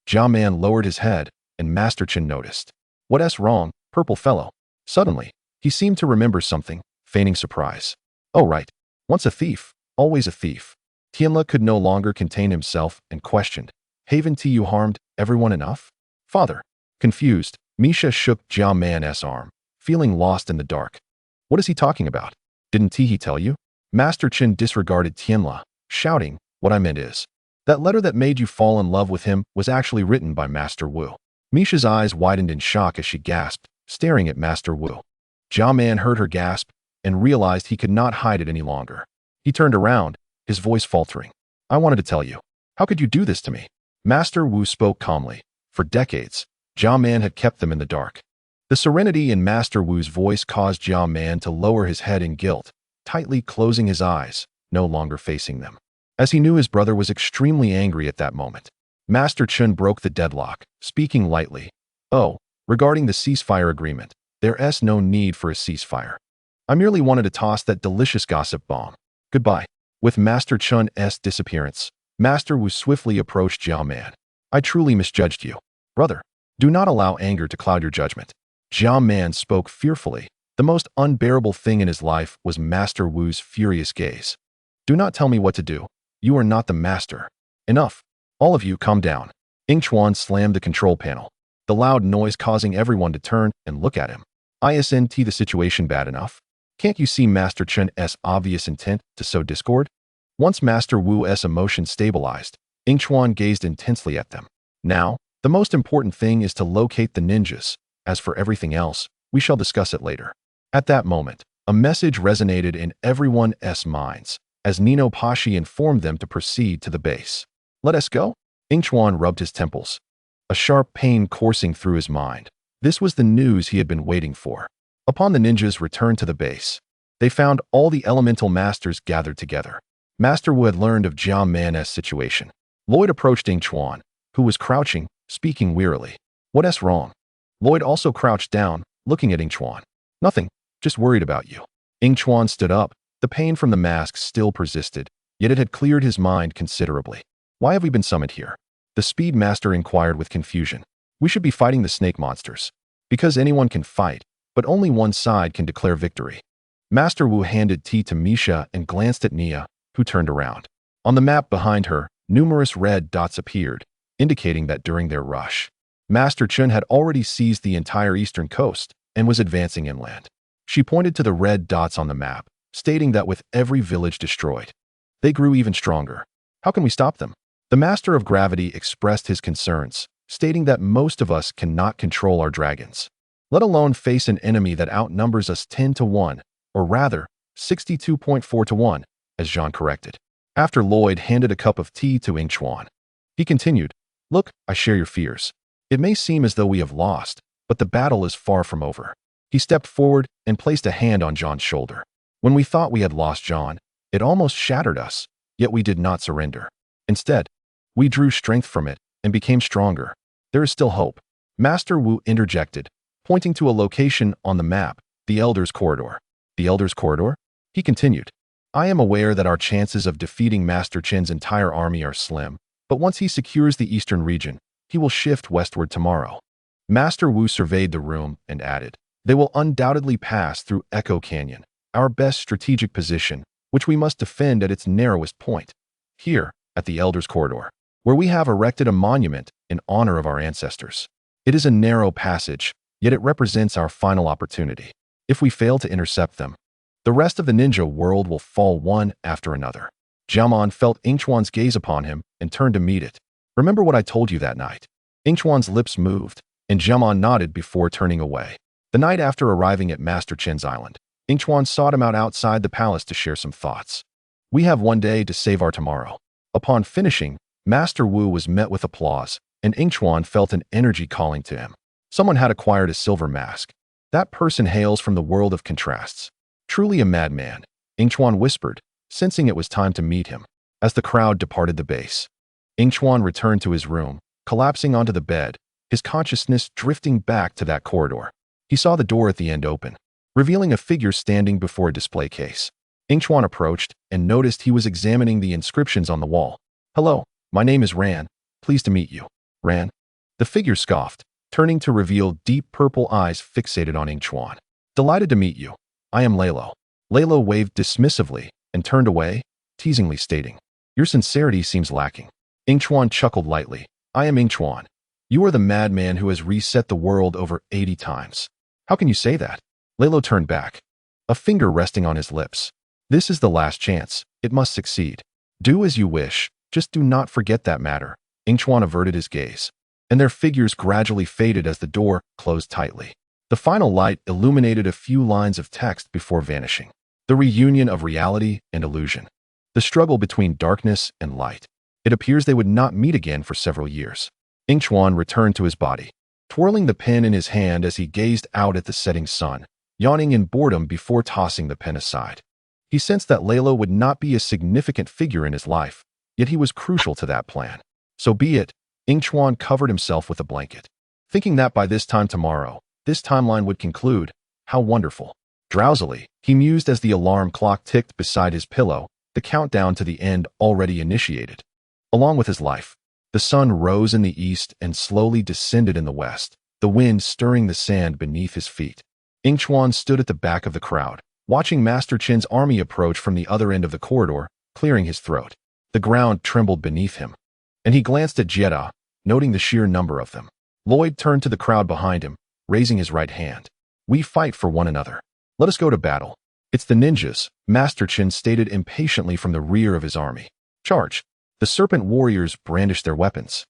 Jia Man lowered his head, and Master Chen noticed. What's wrong, purple fellow? Suddenly, he seemed to remember something, feigning surprise. Oh right, once a thief, always a thief. Tianla could no longer contain himself and questioned. Haven't you harmed everyone enough? Father. Confused, Misha shook Jia Man's arm, feeling lost in the dark. What is he talking about? Didn't he tell you? Master Chen disregarded Tianla, shouting, what I meant is, that letter that made you fall in love with him was actually written by Master Wu. Misha's eyes widened in shock as she gasped, staring at Master Wu. Jia Man heard her gasp and realized he could not hide it any longer. He turned around, his voice faltering. I wanted to tell you. How could you do this to me? Master Wu spoke calmly. For decades, Jia Man had kept them in the dark. The serenity in Master Wu's voice caused Jia Man to lower his head in guilt, tightly closing his eyes, no longer facing them. As he knew his brother was extremely angry at that moment, Master Chen broke the deadlock, speaking lightly. Oh, regarding the ceasefire agreement, there's no need for a ceasefire. I merely wanted to toss that delicious gossip bomb. Goodbye. With Master Chen's disappearance, Master Wu swiftly approached Jia Man. I truly misjudged you. Brother, do not allow anger to cloud your judgment. Jia Man spoke fearfully. The most unbearable thing in his life was Master Wu's furious gaze. Do not tell me what to do. You are not the master. Enough. All of you calm down. Yingchuan slammed the control panel, the loud noise causing everyone to turn and look at him. Isn't the situation bad enough? Can't you see Master Chen's obvious intent to sow discord? Once Master Wu's emotion stabilized, Yingchuan gazed intensely at them. Now, the most important thing is to locate the ninjas. As for everything else, we shall discuss it later. At that moment, a message resonated in everyone's minds, as Nino Pashi informed them to proceed to the base. Let us go? Yingchuan rubbed his temples, a sharp pain coursing through his mind. This was the news he had been waiting for. Upon the ninjas' return to the base, they found all the elemental masters gathered together. Master Wu had learned of Jia Man's situation. Lloyd approached Yingchuan, who was crouching, speaking wearily. What's wrong? Lloyd also crouched down, looking at Yingchuan. Nothing, just worried about you. Yingchuan stood up. The pain from the mask still persisted, yet it had cleared his mind considerably. Why have we been summoned here? The Speed Master inquired with confusion. We should be fighting the snake monsters. Because anyone can fight, but only one side can declare victory. Master Wu handed tea to Misha and glanced at Nia, who turned around. On the map behind her, numerous red dots appeared, indicating that during their rush, Master Chun had already seized the entire eastern coast and was advancing inland. She pointed to the red dots on the map, stating that with every village destroyed, they grew even stronger. How can we stop them? The Master of Gravity expressed his concerns, stating that most of us cannot control our dragons, let alone face an enemy that outnumbers us 10 to 1, or rather, 62.4 to 1, as Jean corrected. After Lloyd handed a cup of tea to Yingchuan, he continued, "Look, I share your fears. It may seem as though we have lost, but the battle is far from over." He stepped forward and placed a hand on John's shoulder. When we thought we had lost John, it almost shattered us, yet we did not surrender. Instead, we drew strength from it and became stronger. There is still hope. Master Wu interjected, pointing to a location on the map, the Elder's Corridor. The Elder's Corridor? He continued, "I am aware that our chances of defeating Master Chen's entire army are slim, but once he secures the eastern region, he will shift westward tomorrow." Master Wu surveyed the room and added, "They will undoubtedly pass through Echo Canyon, our best strategic position, which we must defend at its narrowest point. Here, at the Elder's Corridor, where we have erected a monument in honor of our ancestors. It is a narrow passage, yet it represents our final opportunity. If we fail to intercept them, the rest of the ninja world will fall one after another." Jiaman felt Yingchuan's gaze upon him and turned to meet it. "Remember what I told you that night?" Yingchuan's lips moved, and Jiaman nodded before turning away. The night after arriving at Master Chen's island, Yingchuan sought him out outside the palace to share some thoughts. "We have one day to save our tomorrow." Upon finishing, Master Wu was met with applause, and Yingchuan felt an energy calling to him. Someone had acquired a silver mask. That person hails from the world of contrasts. Truly a madman, Yingchuan whispered, sensing it was time to meet him. As the crowd departed the base, Yingchuan returned to his room, collapsing onto the bed, his consciousness drifting back to that corridor. He saw the door at the end open, revealing a figure standing before a display case. Yingchuan approached and noticed he was examining the inscriptions on the wall. "Hello, my name is Ran. Pleased to meet you." "Ran?" The figure scoffed, turning to reveal deep purple eyes fixated on Yingchuan. "Delighted to meet you. I am Lalo." Lalo waved dismissively and turned away, teasingly stating, "Your sincerity seems lacking." Yingchuan chuckled lightly. "I am Yingchuan. You are the madman who has reset the world over 80 times. How can you say that?" Lalo turned back, a finger resting on his lips. "This is the last chance. It must succeed. Do as you wish. Just do not forget that matter." Yingchuan averted his gaze, and their figures gradually faded as the door closed tightly. The final light illuminated a few lines of text before vanishing. The reunion of reality and illusion. The struggle between darkness and light. It appears they would not meet again for several years. Yingchuan returned to his body, twirling the pen in his hand as he gazed out at the setting sun, yawning in boredom before tossing the pen aside. He sensed that Lalo would not be a significant figure in his life, yet he was crucial to that plan. So be it. Yingchuan covered himself with a blanket, thinking that by this time tomorrow, this timeline would conclude. How wonderful. Drowsily, he mused as the alarm clock ticked beside his pillow, the countdown to the end already initiated. Along with his life, the sun rose in the east and slowly descended in the west, the wind stirring the sand beneath his feet. Yingchuan stood at the back of the crowd, watching Master Chen's army approach from the other end of the corridor, clearing his throat. The ground trembled beneath him, and he glanced at Jetta, noting the sheer number of them. Lloyd turned to the crowd behind him, raising his right hand. "We fight for one another. Let us go to battle." "It's the ninjas," Master Chen stated impatiently from the rear of his army. "Charge." The serpent warriors brandished their weapons,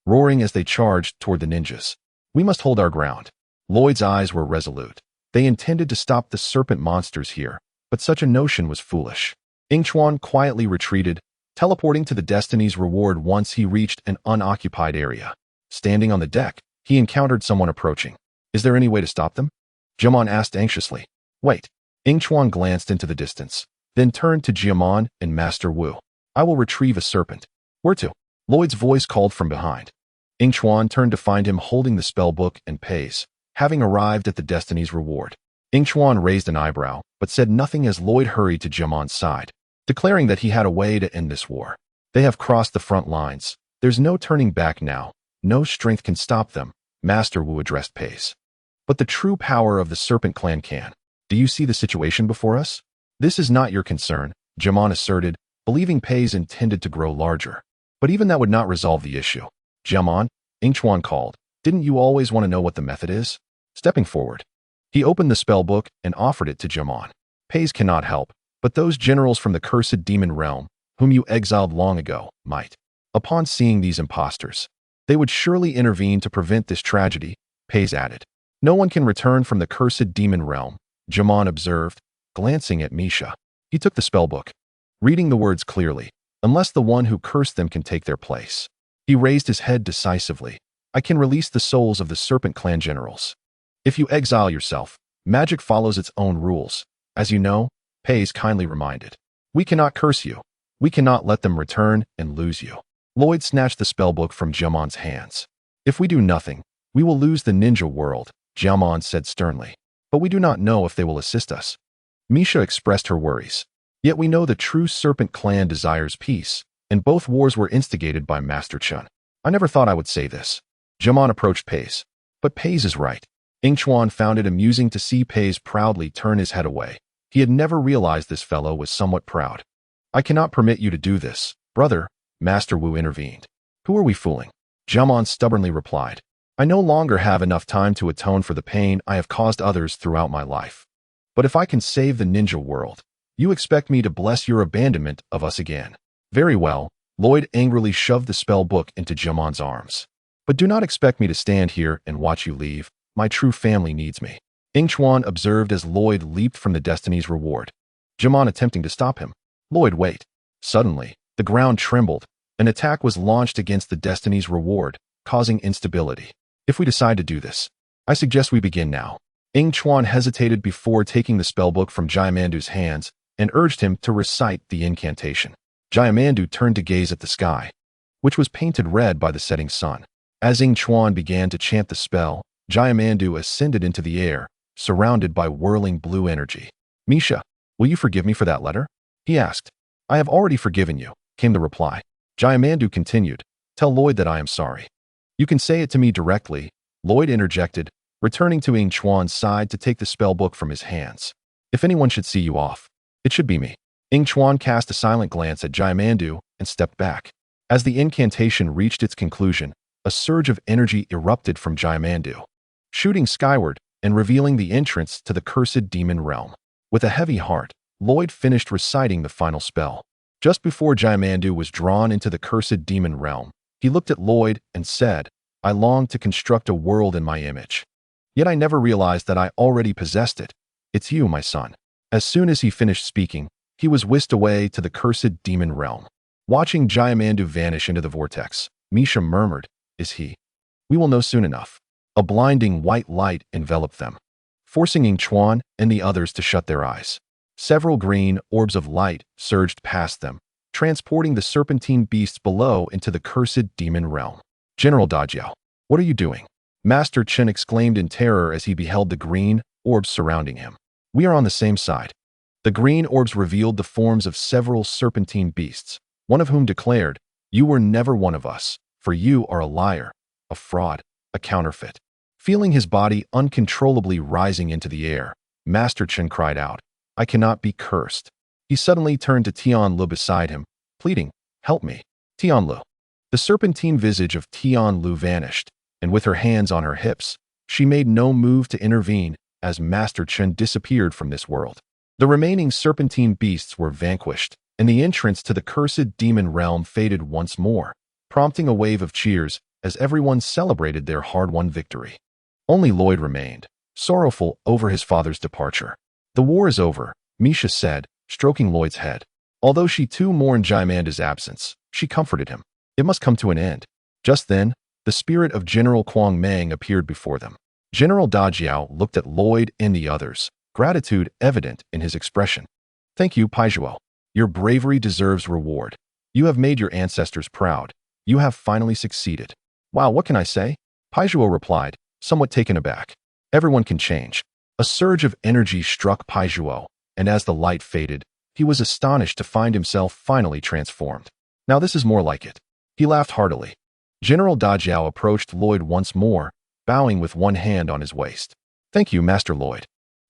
roaring as they charged toward the ninjas. "We must hold our ground." Lloyd's eyes were resolute. They intended to stop the serpent monsters here, but such a notion was foolish. Yingchuan quietly retreated, teleporting to the Destiny's reward once he reached an unoccupied area. Standing on the deck, he encountered someone approaching. "Is there any way to stop them?" Jiaman asked anxiously. "Wait." Yingchuan glanced into the distance, then turned to Jiaman and Master Wu. "I will retrieve a serpent." "Where to?" Lloyd's voice called from behind. Yingchuan turned to find him holding the spell book and pays, having arrived at the Destiny's reward. Yingchuan raised an eyebrow, but said nothing as Lloyd hurried to Jiaman's side, declaring that he had a way to end this war. "They have crossed the front lines. There's no turning back now. No strength can stop them," Master Wu addressed Pays. "But the true power of the Serpent Clan can. Do you see the situation before us?" "This is not your concern," Jiaman asserted, believing Pays intended to grow larger. "But even that would not resolve the issue." "Jiaman," Yingchuan called, Didn't you always want to know what the method is? Stepping forward, he opened the spell book and offered it to Jamon. Pays cannot help, but those generals from the cursed demon realm, whom you exiled long ago, might. Upon seeing these impostors, they would surely intervene to prevent this tragedy, Pays added. No one can return from the cursed demon realm, Jamon observed, glancing at Misha. He took the spellbook, reading the words clearly, unless the one who cursed them can take their place. He raised his head decisively. I can release the souls of the Serpent Clan generals. If you exile yourself, magic follows its own rules. As you know, Pays kindly reminded. We cannot curse you. We cannot let them return and lose you. Lloyd snatched the spellbook from Jamon's hands. If we do nothing, we will lose the ninja world, Jamon said sternly. But we do not know if they will assist us. Misha expressed her worries. Yet we know the true Serpent Clan desires peace, and both wars were instigated by Master Chun. I never thought I would say this. Jamon approached Pays. But Pays is right. Yingchuan found it amusing to see Pays proudly turn his head away. He had never realized this fellow was somewhat proud. I cannot permit you to do this, brother, Master Wu intervened. Who are we fooling? Jamon stubbornly replied. I no longer have enough time to atone for the pain I have caused others throughout my life. But if I can save the ninja world, you expect me to bless your abandonment of us again. Very well, Lloyd angrily shoved the spell book into Jamon's arms. But do not expect me to stand here and watch you leave. My true family needs me. Yingchuan observed as Lloyd leaped from the Destiny's Reward. Jamon attempting to stop him. Lloyd, wait. Suddenly, the ground trembled. An attack was launched against the Destiny's Reward, causing instability. If we decide to do this, I suggest we begin now. Yingchuan hesitated before taking the spellbook from Jaimandu's hands and urged him to recite the incantation. Jaimandu turned to gaze at the sky, which was painted red by the setting sun. As Yingchuan began to chant the spell, Jaimandu ascended into the air, surrounded by whirling blue energy. Misha, will you forgive me for that letter? He asked. I have already forgiven you, came the reply. Jaimandu continued. Tell Lloyd that I am sorry. You can say it to me directly, Lloyd interjected, returning to Yingchuan's side to take the spellbook from his hands. If anyone should see you off, it should be me. Yingchuan cast a silent glance at Jaimandu and stepped back. As the incantation reached its conclusion, a surge of energy erupted from Jaimandu, shooting skyward and revealing the entrance to the cursed demon realm. With a heavy heart, Lloyd finished reciting the final spell. Just before Jaimandu was drawn into the cursed demon realm, he looked at Lloyd and said, I long to construct a world in my image. Yet I never realized that I already possessed it. It's you, my son. As soon as he finished speaking, he was whisked away to the cursed demon realm. Watching Jaimandu vanish into the vortex, Misha murmured, Is he? We will know soon enough. A blinding white light enveloped them, forcing Yingchuan and the others to shut their eyes. Several green orbs of light surged past them, transporting the serpentine beasts below into the cursed demon realm. General Dajiao, what are you doing? Master Chen exclaimed in terror as he beheld the green orbs surrounding him. We are on the same side. The green orbs revealed the forms of several serpentine beasts, one of whom declared, You were never one of us, for you are a liar, a fraud, a counterfeit. Feeling his body uncontrollably rising into the air, Master Chen cried out, I cannot be cursed. He suddenly turned to Tianlu beside him, pleading, Help me. Tianlu. The serpentine visage of Tianlu vanished, and with her hands on her hips, she made no move to intervene as Master Chen disappeared from this world. The remaining serpentine beasts were vanquished, and the entrance to the cursed demon realm faded once more, prompting a wave of cheers as everyone celebrated their hard-won victory. Only Lloyd remained, sorrowful over his father's departure. The war is over, Misha said, stroking Lloyd's head. Although she too mourned Jaimandu's absence, she comforted him. It must come to an end. Just then, the spirit of General Kwang Mang appeared before them. General Dajiao looked at Lloyd and the others, gratitude evident in his expression. Thank you, Paijuo. Your bravery deserves reward. You have made your ancestors proud. You have finally succeeded. Wow, what can I say? Paijuo replied, somewhat taken aback. Everyone can change. A surge of energy struck Paijuo, and as the light faded, he was astonished to find himself finally transformed. Now this is more like it. He laughed heartily. General Dajiao approached Lloyd once more, bowing with one hand on his waist. Thank you, Master Lloyd.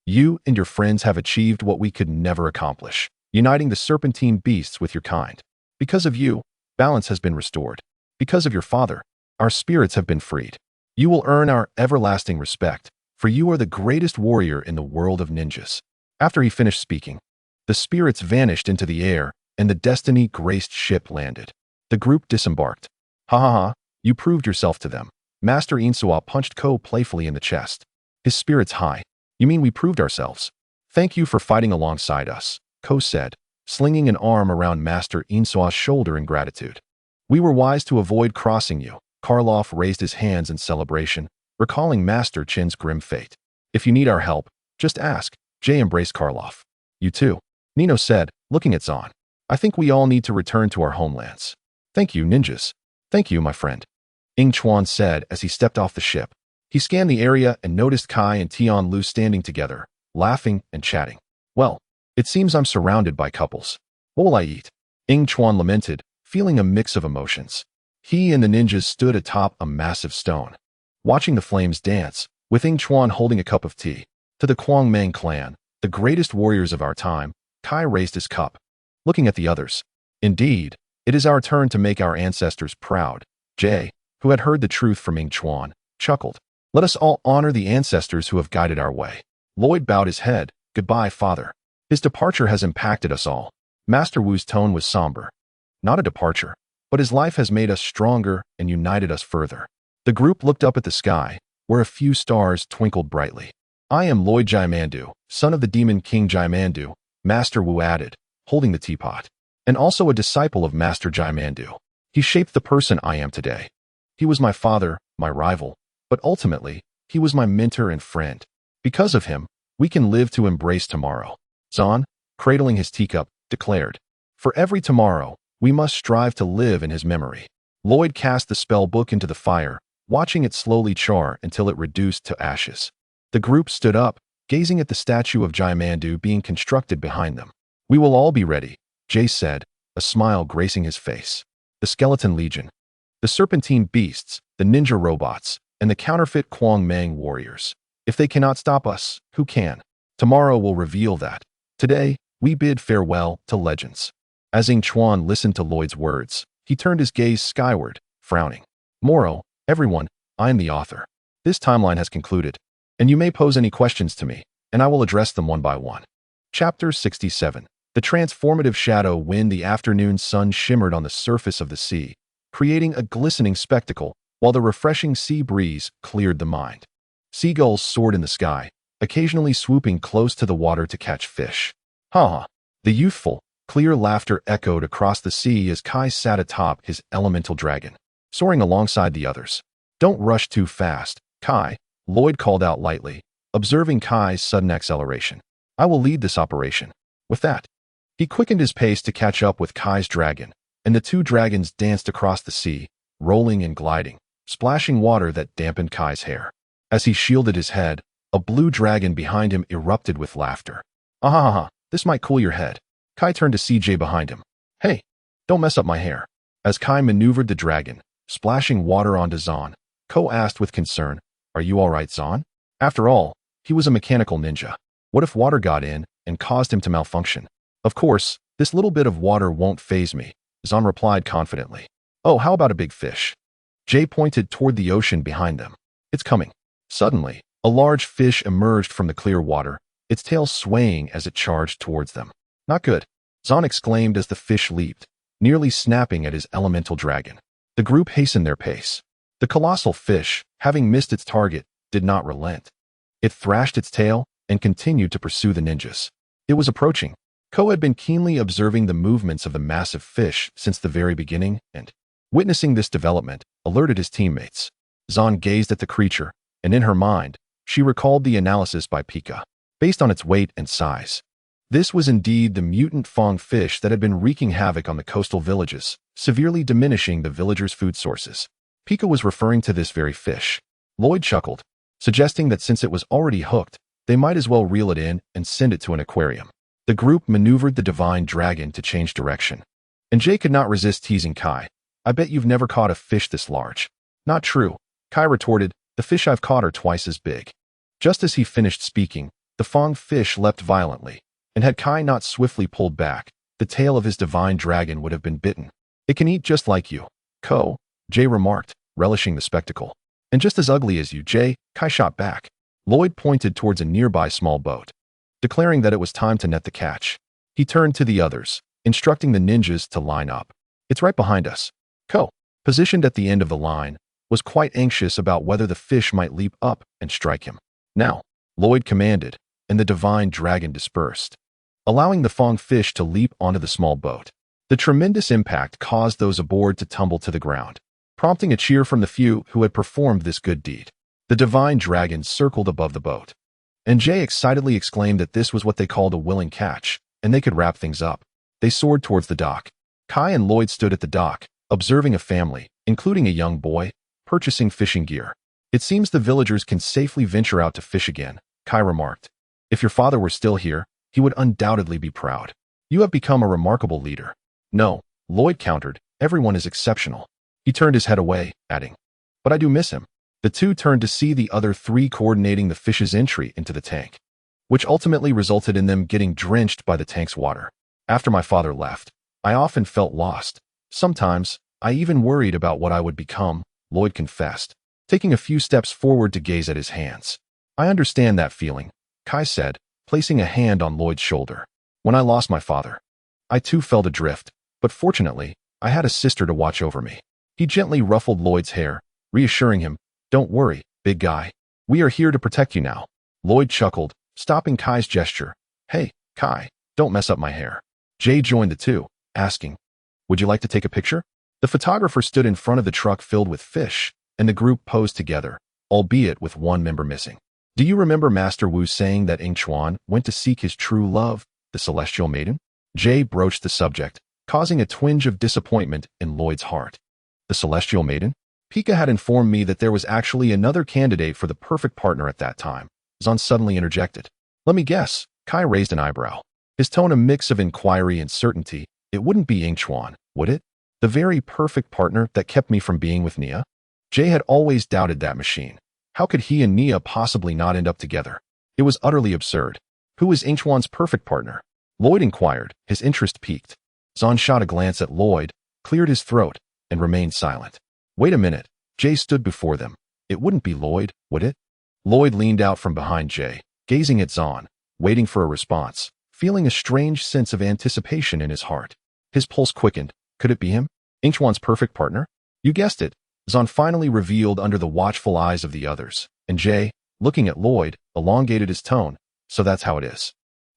You and your friends have achieved what we could never accomplish, uniting the serpentine beasts with your kind. Because of you, balance has been restored. Because of your father, our spirits have been freed. You will earn our everlasting respect, for you are the greatest warrior in the world of ninjas." After he finished speaking, the spirits vanished into the air, and the destiny-graced ship landed. The group disembarked. "Ha ha ha, you proved yourself to them." Master Insua punched Ko playfully in the chest. His spirits high. "You mean we proved ourselves? Thank you for fighting alongside us," Ko said, slinging an arm around Master Insua's shoulder in gratitude. "We were wise to avoid crossing you." Karloff raised his hands in celebration, recalling Master Chin's grim fate. "If you need our help, just ask." Jay embraced Karloff. "You too," Nino said, looking at Zahn. "I think we all need to return to our homelands." "Thank you, ninjas." "Thank you, my friend," Yingchuan said as he stepped off the ship. He scanned the area and noticed Kai and Tian Lu standing together, laughing and chatting. "Well, it seems I'm surrounded by couples. What will I eat?" Yingchuan lamented, feeling a mix of emotions. He and the ninjas stood atop a massive stone, watching the flames dance, with Yingchuan holding a cup of tea. "To the Kuangmeng clan, the greatest warriors of our time," Kai raised his cup, looking at the others. "Indeed, it is our turn to make our ancestors proud." Jay, who had heard the truth from Yingchuan, chuckled. "Let us all honor the ancestors who have guided our way." Lloyd bowed his head. "Goodbye, father. His departure has impacted us all." Master Wu's tone was somber. "Not a departure, but his life has made us stronger and united us further." The group looked up at the sky, where a few stars twinkled brightly. "I am Lloyd Jaimandu, son of the demon king Jaimandu," Master Wu added, holding the teapot, "and also a disciple of Master Jaimandu. He shaped the person I am today. He was my father, my rival, but ultimately, he was my mentor and friend. Because of him, we can live to embrace tomorrow." Zahn, cradling his teacup, declared, "For every tomorrow, we must strive to live in his memory." Lloyd cast the spell book into the fire, watching it slowly char until it reduced to ashes. The group stood up, gazing at the statue of Jaimandu being constructed behind them. "We will all be ready," Jay said, a smile gracing his face. The Skeleton Legion, the Serpentine Beasts, the Ninja Robots, and the counterfeit Kuangmeng warriors. If they cannot stop us, who can? Tomorrow will reveal that. Today, we bid farewell to legends. As Yingchuan listened to Lloyd's words, he turned his gaze skyward, frowning. "Moro, everyone, I am the author. This timeline has concluded, and you may pose any questions to me, and I will address them one by one." Chapter 67. The transformative shadow. When the afternoon sun shimmered on the surface of the sea, creating a glistening spectacle, while the refreshing sea breeze cleared the mind. Seagulls soared in the sky, occasionally swooping close to the water to catch fish. "Ha ha!" The youthful, clear laughter echoed across the sea as Kai sat atop his elemental dragon, soaring alongside the others. "Don't rush too fast, Kai," Lloyd called out lightly, observing Kai's sudden acceleration. "I will lead this operation." With that, he quickened his pace to catch up with Kai's dragon, and the two dragons danced across the sea, rolling and gliding, splashing water that dampened Kai's hair. As he shielded his head, a blue dragon behind him erupted with laughter. "Ah ha ha, this might cool your head." Kai turned to CJ behind him. "Hey, don't mess up my hair." As Kai maneuvered the dragon, splashing water onto Zahn, Ko asked with concern, "Are you all right, Zahn?" After all, he was a mechanical ninja. What if water got in and caused him to malfunction? "Of course, this little bit of water won't faze me," Zahn replied confidently. "Oh, how about a big fish?" Jay pointed toward the ocean behind them. "It's coming." Suddenly, a large fish emerged from the clear water, its tail swaying as it charged towards them. "Not good," Zahn exclaimed as the fish leaped, nearly snapping at his elemental dragon. The group hastened their pace. The colossal fish, having missed its target, did not relent. It thrashed its tail and continued to pursue the ninjas. It was approaching. Ko had been keenly observing the movements of the massive fish since the very beginning and, witnessing this development, alerted his teammates. Zahn gazed at the creature, and in her mind, she recalled the analysis by Pika, based on its weight and size. This was indeed the mutant fong fish that had been wreaking havoc on the coastal villages, severely diminishing the villagers' food sources. Pika was referring to this very fish. Lloyd chuckled, suggesting that since it was already hooked, they might as well reel it in and send it to an aquarium. The group maneuvered the divine dragon to change direction. And Jay could not resist teasing Kai. "I bet you've never caught a fish this large." "Not true," Kai retorted. "The fish I've caught are twice as big." Just as he finished speaking, the fong fish leapt violently, and had Kai not swiftly pulled back, the tail of his divine dragon would have been bitten. "It can eat just like you, Ko," Jay remarked, relishing the spectacle. And just as ugly as you, Jay, Kai shot back. Lloyd pointed towards a nearby small boat, declaring that it was time to net the catch. He turned to the others, instructing the ninjas to line up. It's right behind us. Ko, positioned at the end of the line, was quite anxious about whether the fish might leap up and strike him. Now, Lloyd commanded, and the divine dragon dispersed, allowing the Fong fish to leap onto the small boat. The tremendous impact caused those aboard to tumble to the ground, prompting a cheer from the few who had performed this good deed. The divine dragon circled above the boat, and Jay excitedly exclaimed that this was what they called a willing catch, and they could wrap things up. They soared towards the dock. Kai and Lloyd stood at the dock, observing a family, including a young boy, purchasing fishing gear. It seems the villagers can safely venture out to fish again, Kai remarked. If your father were still here, he would undoubtedly be proud. You have become a remarkable leader. No, Lloyd countered, everyone is exceptional. He turned his head away, adding, but I do miss him. The two turned to see the other three coordinating the fish's entry into the tank, which ultimately resulted in them getting drenched by the tank's water. After my father left, I often felt lost. Sometimes, I even worried about what I would become, Lloyd confessed, taking a few steps forward to gaze at his hands. I understand that feeling, Kai said, placing a hand on Lloyd's shoulder. When I lost my father, I too felt adrift, but fortunately, I had a sister to watch over me. He gently ruffled Lloyd's hair, reassuring him, don't worry, big guy. We are here to protect you now. Lloyd chuckled, stopping Kai's gesture. Hey, Kai, don't mess up my hair. Jay joined the two, asking, would you like to take a picture? The photographer stood in front of the truck filled with fish, and the group posed together, albeit with one member missing. Do you remember Master Wu saying that Yingchuan went to seek his true love, the celestial maiden? Jay broached the subject, causing a twinge of disappointment in Lloyd's heart. The celestial maiden? Pika had informed me that there was actually another candidate for the perfect partner at that time. Zan suddenly interjected. Let me guess. Kai raised an eyebrow, his tone a mix of inquiry and certainty. It wouldn't be Yingchuan, would it? The very perfect partner that kept me from being with Nia? Jay had always doubted that machine. How could he and Nia possibly not end up together? It was utterly absurd. Who is Yingchuan's perfect partner? Lloyd inquired, his interest piqued. Zan shot a glance at Lloyd, cleared his throat, and remained silent. Wait a minute. Jay stood before them. It wouldn't be Lloyd, would it? Lloyd leaned out from behind Jay, gazing at Zan, waiting for a response, feeling a strange sense of anticipation in his heart. His pulse quickened. Could it be him? Yingchuan's perfect partner? You guessed it. Zan finally revealed under the watchful eyes of the others, and Jay, looking at Lloyd, elongated his tone. So that's how it is.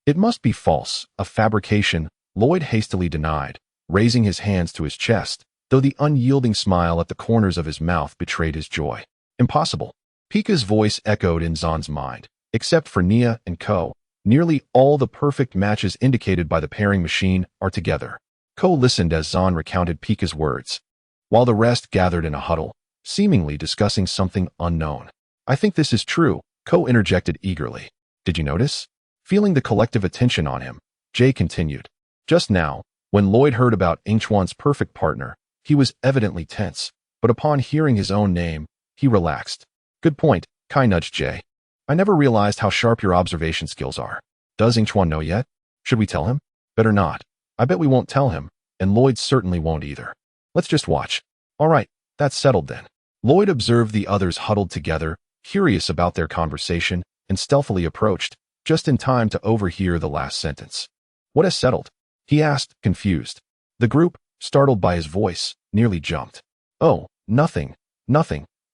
It must be false, a fabrication, Lloyd hastily denied, raising his hands to his chest, though the unyielding smile at the corners of his mouth betrayed his joy. Impossible. Pika's voice echoed in Zan's mind. Except for Nia and Ko, nearly all the perfect matches indicated by the pairing machine are together. Ko listened as Zan recounted Pika's words, while the rest gathered in a huddle, seemingly discussing something unknown. I think this is true, Ko interjected eagerly. Did you notice? Feeling the collective attention on him, Jay continued. Just now, when Lloyd heard about Yingchuan's perfect partner, he was evidently tense, but upon hearing his own name, he relaxed. Good point, Kai nudged Jay. I never realized how sharp your observation skills are. Does Yingchuan know yet? Should we tell him? Better not. I bet we won't tell him, and Lloyd certainly won't either. Let's just watch. All right, that's settled then. Lloyd observed the others huddled together, curious about their conversation, and stealthily approached, just in time to overhear the last sentence. What has settled? He asked, confused. The group, startled by his voice, nearly jumped. Oh, nothing.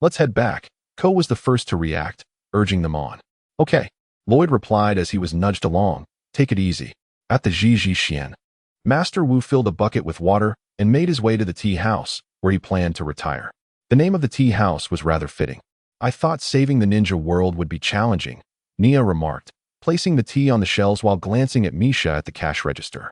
Let's head back. Ko was the first to react, urging them on. Okay, Lloyd replied as he was nudged along. Take it easy. At the Xian, Master Wu filled a bucket with water and made his way to the tea house, where he planned to retire. The name of the tea house was rather fitting. I thought saving the ninja world would be challenging, Nia remarked, placing the tea on the shelves while glancing at Misha at the cash register.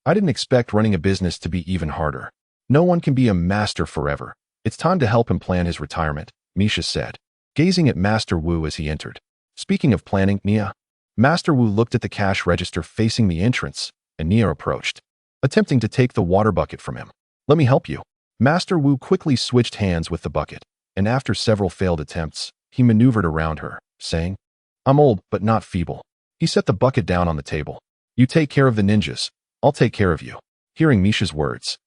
I didn't expect running a business to be even harder. No one can be a master forever. It's time to help him plan his retirement, Misha said, gazing at Master Wu as he entered. Speaking of planning, Nia. Master Wu looked at the cash register facing the entrance, and Nia approached, attempting to take the water bucket from him. Let me help you. Master Wu quickly switched hands with the bucket, and after several failed attempts, he maneuvered around her, saying, I'm old, but not feeble. He set the bucket down on the table. You take care of the ninjas. I'll take care of you. Hearing Misha's words,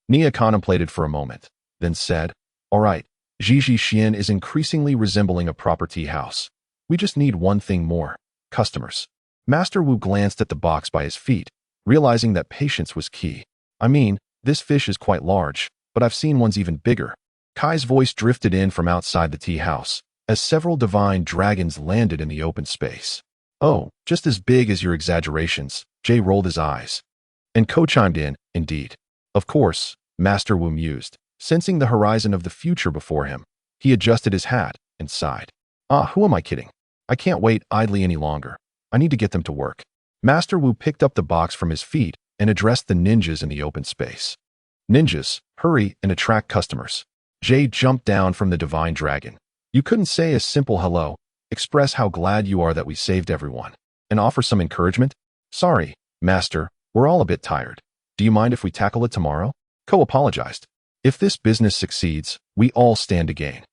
Nia contemplated for a moment, then said, All right, Xian is increasingly resembling a proper tea house. We just need one thing more: customers. Master Wu glanced at the box by his feet, realizing that patience was key. I mean, this fish is quite large, but I've seen ones even bigger. Kai's voice drifted in from outside the tea house, as several divine dragons landed in the open space. Oh, just as big as your exaggerations, Jay rolled his eyes. And Ko chimed in, indeed. Of course, Master Wu mused, sensing the horizon of the future before him. He adjusted his hat and sighed. Ah, who am I kidding? I can't wait idly any longer. I need to get them to work. Master Wu picked up the box from his feet and addressed the ninjas in the open space. Ninjas, hurry and attract customers. Jay jumped down from the divine dragon. You couldn't say a simple hello, express how glad you are that we saved everyone, and offer some encouragement? Sorry, Master, we're all a bit tired. Do you mind if we tackle it tomorrow? Ko apologized. If this business succeeds, we all stand to gain.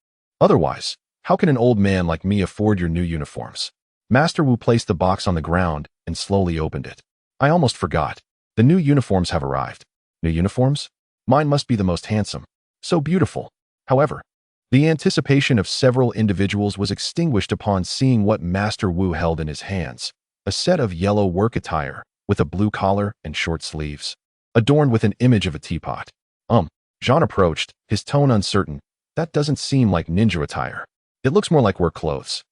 Otherwise, how can an old man like me afford your new uniforms? Master Wu placed the box on the ground and slowly opened it. I almost forgot. The new uniforms have arrived. New uniforms? Mine must be the most handsome. So beautiful. However, the anticipation of several individuals was extinguished upon seeing what Master Wu held in his hands: a set of yellow work attire with a blue collar and short sleeves, adorned with an image of a teapot. Jean approached, his tone uncertain. That doesn't seem like ninja attire. It looks more like work clothes.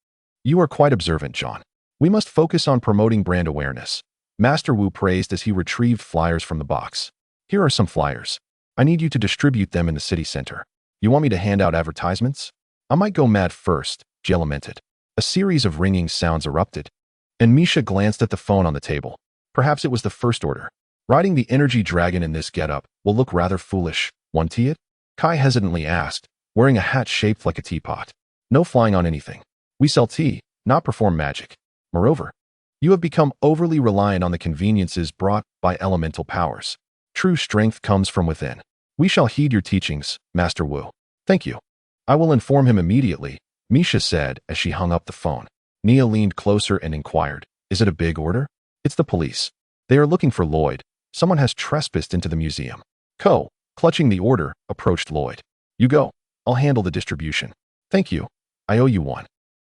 You are quite observant, Jean. We must focus on promoting brand awareness. Master Wu praised as he retrieved flyers from the box. Here are some flyers. I need you to distribute them in the city center. You want me to hand out advertisements? I might go mad first, Jie lamented. A series of ringing sounds erupted, and Misha glanced at the phone on the table. Perhaps it was the first order. Riding the energy dragon in this getup will look rather foolish, won't it? Kai hesitantly asked, wearing a hat shaped like a teapot. No flying on anything. We sell tea, not perform magic. Moreover, you have become overly reliant on the conveniences brought by elemental powers. True strength comes from within. We shall heed your teachings, Master Wu. Thank you. I will inform him immediately, Misha said as she hung up the phone. Nia leaned closer and inquired, is it a big order? It's the police. They are looking for Lloyd. Someone has trespassed into the museum. Ko, clutching the order, approached Lloyd. You go. I'll handle the distribution. Thank you. I owe you one.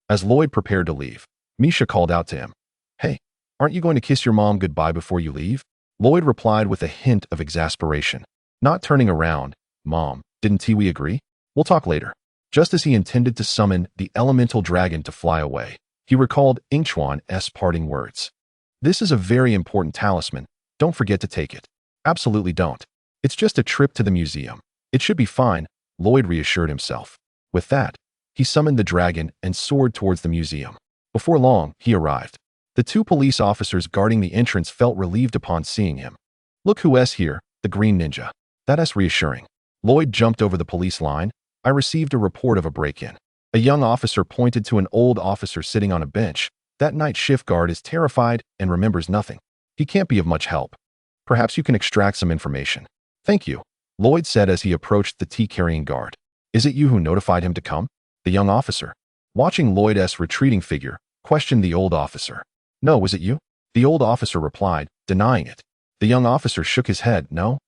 As Lloyd prepared to leave, Misha called out to him. Hey, aren't you going to kiss your mom goodbye before you leave? Lloyd replied with a hint of exasperation. Not turning around, Mom, didn't we agree? We'll talk later. Just as he intended to summon the elemental dragon to fly away, he recalled Yingchuan's parting words. This is a very important talisman. Don't forget to take it. Absolutely don't. It's just a trip to the museum. It should be fine, Lloyd reassured himself. With that, he summoned the dragon and soared towards the museum. Before long, he arrived. The two police officers guarding the entrance felt relieved upon seeing him. Look who's here, the green ninja. That's reassuring. Lloyd jumped over the police line. I received a report of a break-in. A young officer pointed to an old officer sitting on a bench. That night shift guard is terrified and remembers nothing. He can't be of much help. Perhaps you can extract some information. Thank you, Lloyd said as he approached the tea-carrying guard. Is it you who notified him to come? The young officer, watching Lloyd's retreating figure, questioned the old officer. No, was it you? The old officer replied, denying it. The young officer shook his head. No?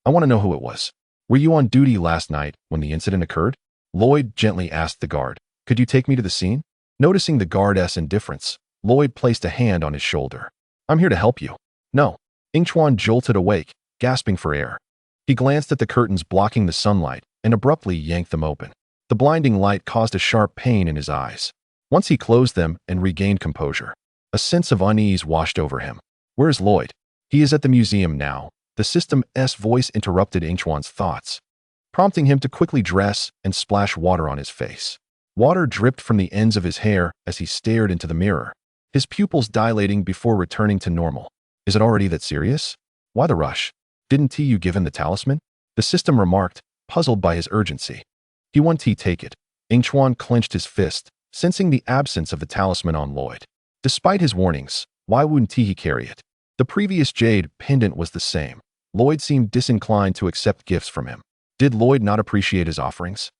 I want to know who it was. Were you on duty last night when the incident occurred? Lloyd gently asked the guard. Could you take me to the scene? Noticing the guard's indifference, Lloyd placed a hand on his shoulder. I'm here to help you. No. Yingchuan jolted awake, gasping for air. He glanced at the curtains blocking the sunlight and abruptly yanked them open. The blinding light caused a sharp pain in his eyes. Once he closed them and regained composure, a sense of unease washed over him. Where's Lloyd? He is at the museum now. The system's voice interrupted Yingchuan's thoughts, prompting him to quickly dress and splash water on his face. Water dripped from the ends of his hair as he stared into the mirror, his pupils dilating before returning to normal. Is it already that serious? Why the rush? Didn't you give him the talisman? The system remarked, puzzled by his urgency. He won't take it. Yingchuan clenched his fist, sensing the absence of the talisman on Lloyd. Despite his warnings, why wouldn't he carry it? The previous jade pendant was the same. Lloyd seemed disinclined to accept gifts from him. Did Lloyd not appreciate his offerings?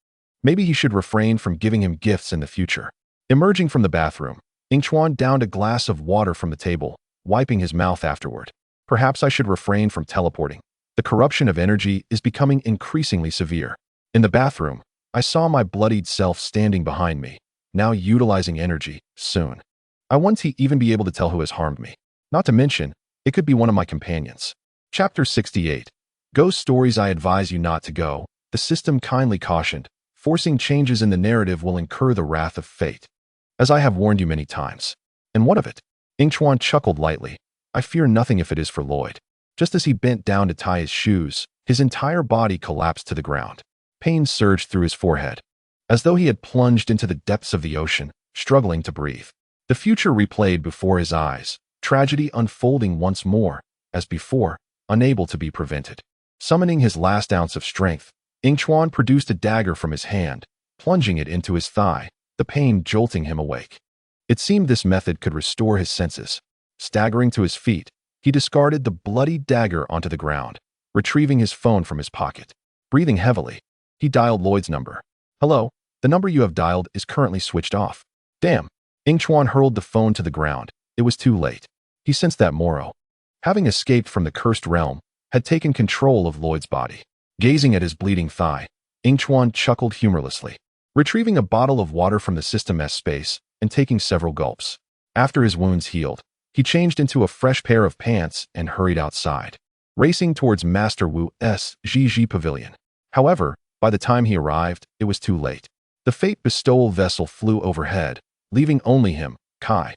Maybe he should refrain from giving him gifts in the future. Emerging from the bathroom, Yingchuan downed a glass of water from the table, wiping his mouth afterward. Perhaps I should refrain from teleporting. The corruption of energy is becoming increasingly severe. In the bathroom, I saw my bloodied self standing behind me, now utilizing energy, soon. I want to even be able to tell who has harmed me. Not to mention, it could be one of my companions. Chapter 68. Ghost Stories. I advise you not to go, the system kindly cautioned. Forcing changes in the narrative will incur the wrath of fate. As I have warned you many times. And what of it? Yingchuan chuckled lightly. I fear nothing if it is for Lloyd. Just as he bent down to tie his shoes, his entire body collapsed to the ground. Pain surged through his forehead, as though he had plunged into the depths of the ocean, struggling to breathe. The future replayed before his eyes, tragedy unfolding once more, as before, unable to be prevented. Summoning his last ounce of strength, Yingchuan produced a dagger from his hand, plunging it into his thigh, the pain jolting him awake. It seemed this method could restore his senses. Staggering to his feet, he discarded the bloody dagger onto the ground, retrieving his phone from his pocket. Breathing heavily, he dialed Lloyd's number. Hello, the number you have dialed is currently switched off. Damn. Yingchuan hurled the phone to the ground. It was too late. He sensed that Moro, having escaped from the cursed realm, had taken control of Lloyd's body. Gazing at his bleeding thigh, Yingchuan chuckled humorlessly, retrieving a bottle of water from the system's space and taking several gulps. After his wounds healed, he changed into a fresh pair of pants and hurried outside, racing towards Master Wu's Zhiji Pavilion. However, by the time he arrived, it was too late. The fate bestowal vessel flew overhead, leaving only him, Kai,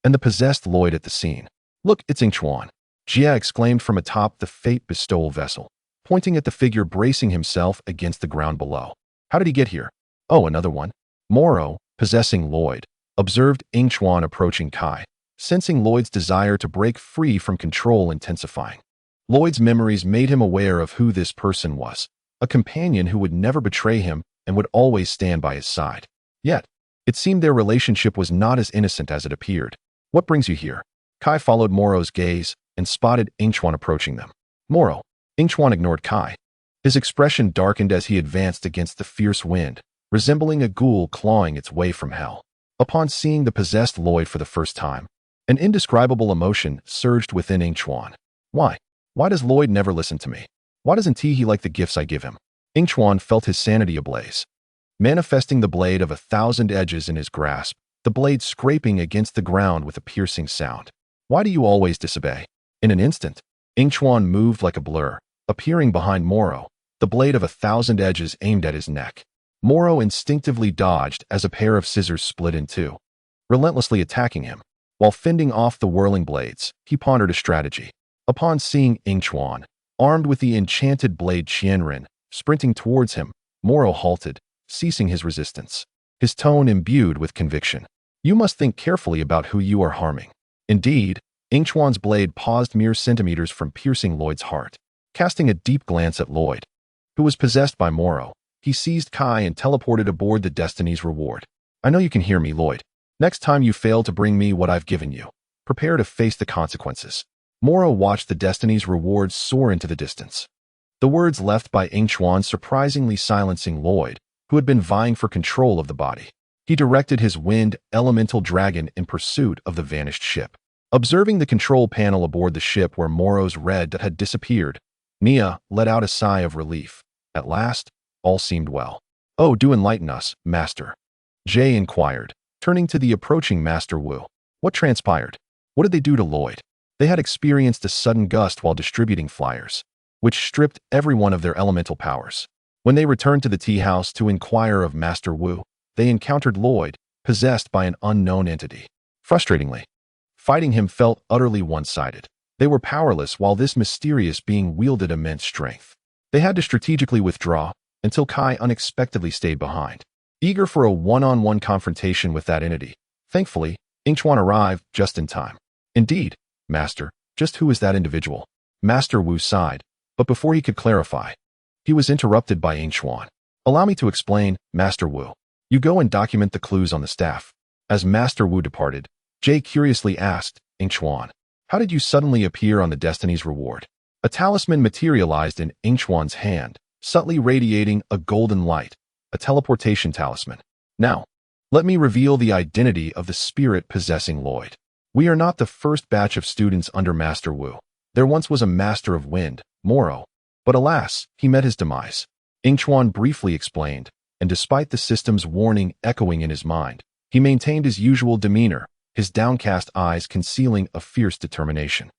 and the possessed Lloyd at the scene. Look, it's Yingchuan, Jia exclaimed from atop the fate bestowal vessel, pointing at the figure bracing himself against the ground below. How did he get here? Oh, another one. Moro, possessing Lloyd, observed Yingchuan approaching Kai, sensing Lloyd's desire to break free from control intensifying. Lloyd's memories made him aware of who this person was, a companion who would never betray him and would always stand by his side. Yet, it seemed their relationship was not as innocent as it appeared. What brings you here? Kai followed Moro's gaze and spotted Yingchuan approaching them. Moro. Yingchuan ignored Kai. His expression darkened as he advanced against the fierce wind, resembling a ghoul clawing its way from hell. Upon seeing the possessed Lloyd for the first time, an indescribable emotion surged within Yingchuan. Why? Why does Lloyd never listen to me? Why doesn't he like the gifts I give him? Yingchuan felt his sanity ablaze. Manifesting the blade of 1,000 edges in his grasp, the blade scraping against the ground with a piercing sound. Why do you always disobey? In an instant, Yingchuan moved like a blur, appearing behind Moro, the blade of 1,000 edges aimed at his neck. Moro instinctively dodged as a pair of scissors split in two, relentlessly attacking him. While fending off the whirling blades, he pondered a strategy. Upon seeing Yingchuan, armed with the enchanted blade Qianren, sprinting towards him, Moro halted, ceasing his resistance, his tone imbued with conviction. You must think carefully about who you are harming. Indeed, Yingchuan's blade paused mere centimeters from piercing Lloyd's heart. Casting a deep glance at Lloyd, who was possessed by Moro, he seized Kai and teleported aboard the Destiny's Reward. I know you can hear me, Lloyd. Next time you fail to bring me what I've given you, prepare to face the consequences. Moro watched the Destiny's Reward soar into the distance. The words left by Yingchuan surprisingly silencing Lloyd, who had been vying for control of the body. He directed his wind elemental dragon in pursuit of the vanished ship. Observing the control panel aboard the ship where Moro's red dot had disappeared, Nia let out a sigh of relief. At last, all seemed well. Oh, do enlighten us, Master. Jay inquired, turning to the approaching Master Wu. What transpired? What did they do to Lloyd? They had experienced a sudden gust while distributing flyers, which stripped everyone of their elemental powers. When they returned to the tea house to inquire of Master Wu, they encountered Lloyd, possessed by an unknown entity. Frustratingly, fighting him felt utterly one-sided. They were powerless while this mysterious being wielded immense strength. They had to strategically withdraw until Kai unexpectedly stayed behind, eager for a one-on-one confrontation with that entity. Thankfully, Yingchuan arrived just in time. Indeed, Master, just who is that individual? Master Wu sighed, but before he could clarify, he was interrupted by Yingchuan. Allow me to explain, Master Wu. You go and document the clues on the staff. As Master Wu departed, Jay curiously asked, Yingchuan, how did you suddenly appear on the Destiny's Reward? A talisman materialized in Yingchuan's hand, subtly radiating a golden light, a teleportation talisman. Now, let me reveal the identity of the spirit possessing Lloyd. We are not the first batch of students under Master Wu. There once was a Master of Wind, Moro, but alas, he met his demise. Yingchuan briefly explained, and despite the system's warning echoing in his mind, he maintained his usual demeanor, his downcast eyes concealing a fierce determination.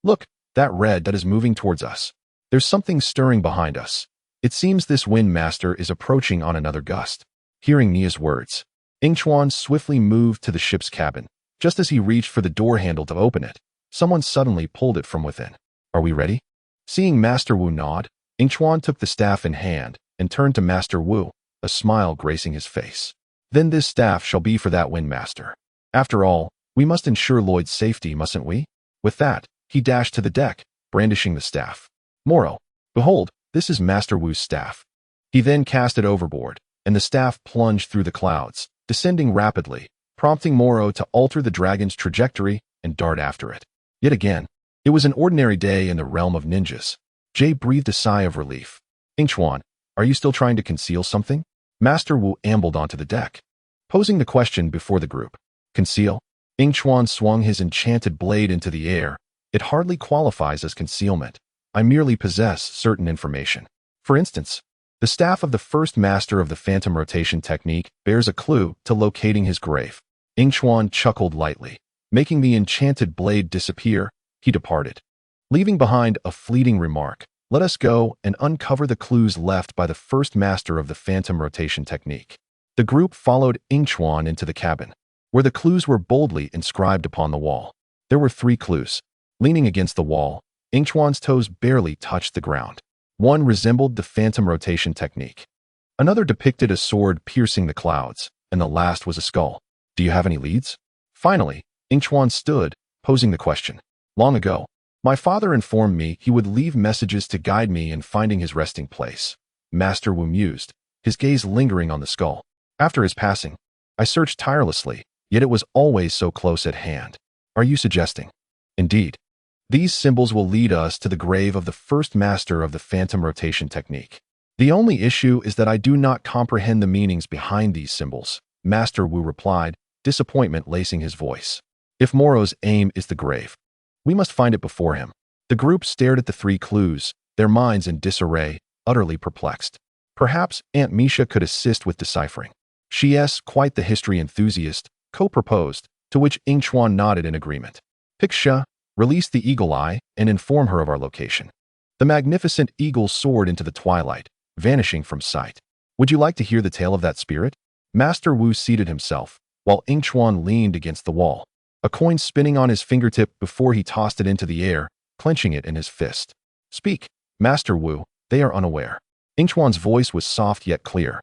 Look, that red that is moving towards us. There's something stirring behind us. It seems this wind master is approaching on another gust. Hearing Nia's words, Yingchuan swiftly moved to the ship's cabin. Just as he reached for the door handle to open it, someone suddenly pulled it from within. Are we ready? Seeing Master Wu nod, Yingchuan took the staff in hand and turned to Master Wu, a smile gracing his face. Then this staff shall be for that wind master. After all, we must ensure Lloyd's safety, mustn't we? With that, he dashed to the deck, brandishing the staff. Moro, behold, this is Master Wu's staff. He then cast it overboard, and the staff plunged through the clouds, descending rapidly, prompting Moro to alter the dragon's trajectory and dart after it. Yet again, it was an ordinary day in the realm of ninjas. Jay breathed a sigh of relief. Yingchuan, are you still trying to conceal something? Master Wu ambled onto the deck, posing the question before the group. Conceal? Yingchuan swung his enchanted blade into the air. It hardly qualifies as concealment. I merely possess certain information. For instance, the staff of the first master of the phantom rotation technique bears a clue to locating his grave. Yingchuan chuckled lightly. Making the enchanted blade disappear, he departed, leaving behind a fleeting remark. Let us go and uncover the clues left by the first master of the phantom rotation technique. The group followed Yingchuan into the cabin, where the clues were boldly inscribed upon the wall. There were 3 clues. Leaning against the wall, Yingchuan's toes barely touched the ground. One resembled the phantom rotation technique. Another depicted a sword piercing the clouds, and the last was a skull. Do you have any leads? Finally, Yingchuan stood, posing the question. Long ago, my father informed me he would leave messages to guide me in finding his resting place. Master Wu mused, his gaze lingering on the skull. After his passing, I searched tirelessly, yet it was always so close at hand. Are you suggesting? Indeed. These symbols will lead us to the grave of the first master of the phantom rotation technique. The only issue is that I do not comprehend the meanings behind these symbols, Master Wu replied, disappointment lacing his voice. If Moro's aim is the grave, we must find it before him. The group stared at the 3 clues, their minds in disarray, utterly perplexed. Perhaps Aunt Misha could assist with deciphering. She is quite the history enthusiast, co-proposed, to which Yingchuan nodded in agreement. Piksha, release the eagle eye and inform her of our location. The magnificent eagle soared into the twilight, vanishing from sight. Would you like to hear the tale of that spirit? Master Wu seated himself, while Yingchuan leaned against the wall, a coin spinning on his fingertip before he tossed it into the air, clenching it in his fist. Speak, Master Wu, they are unaware. Yingchuan's voice was soft yet clear,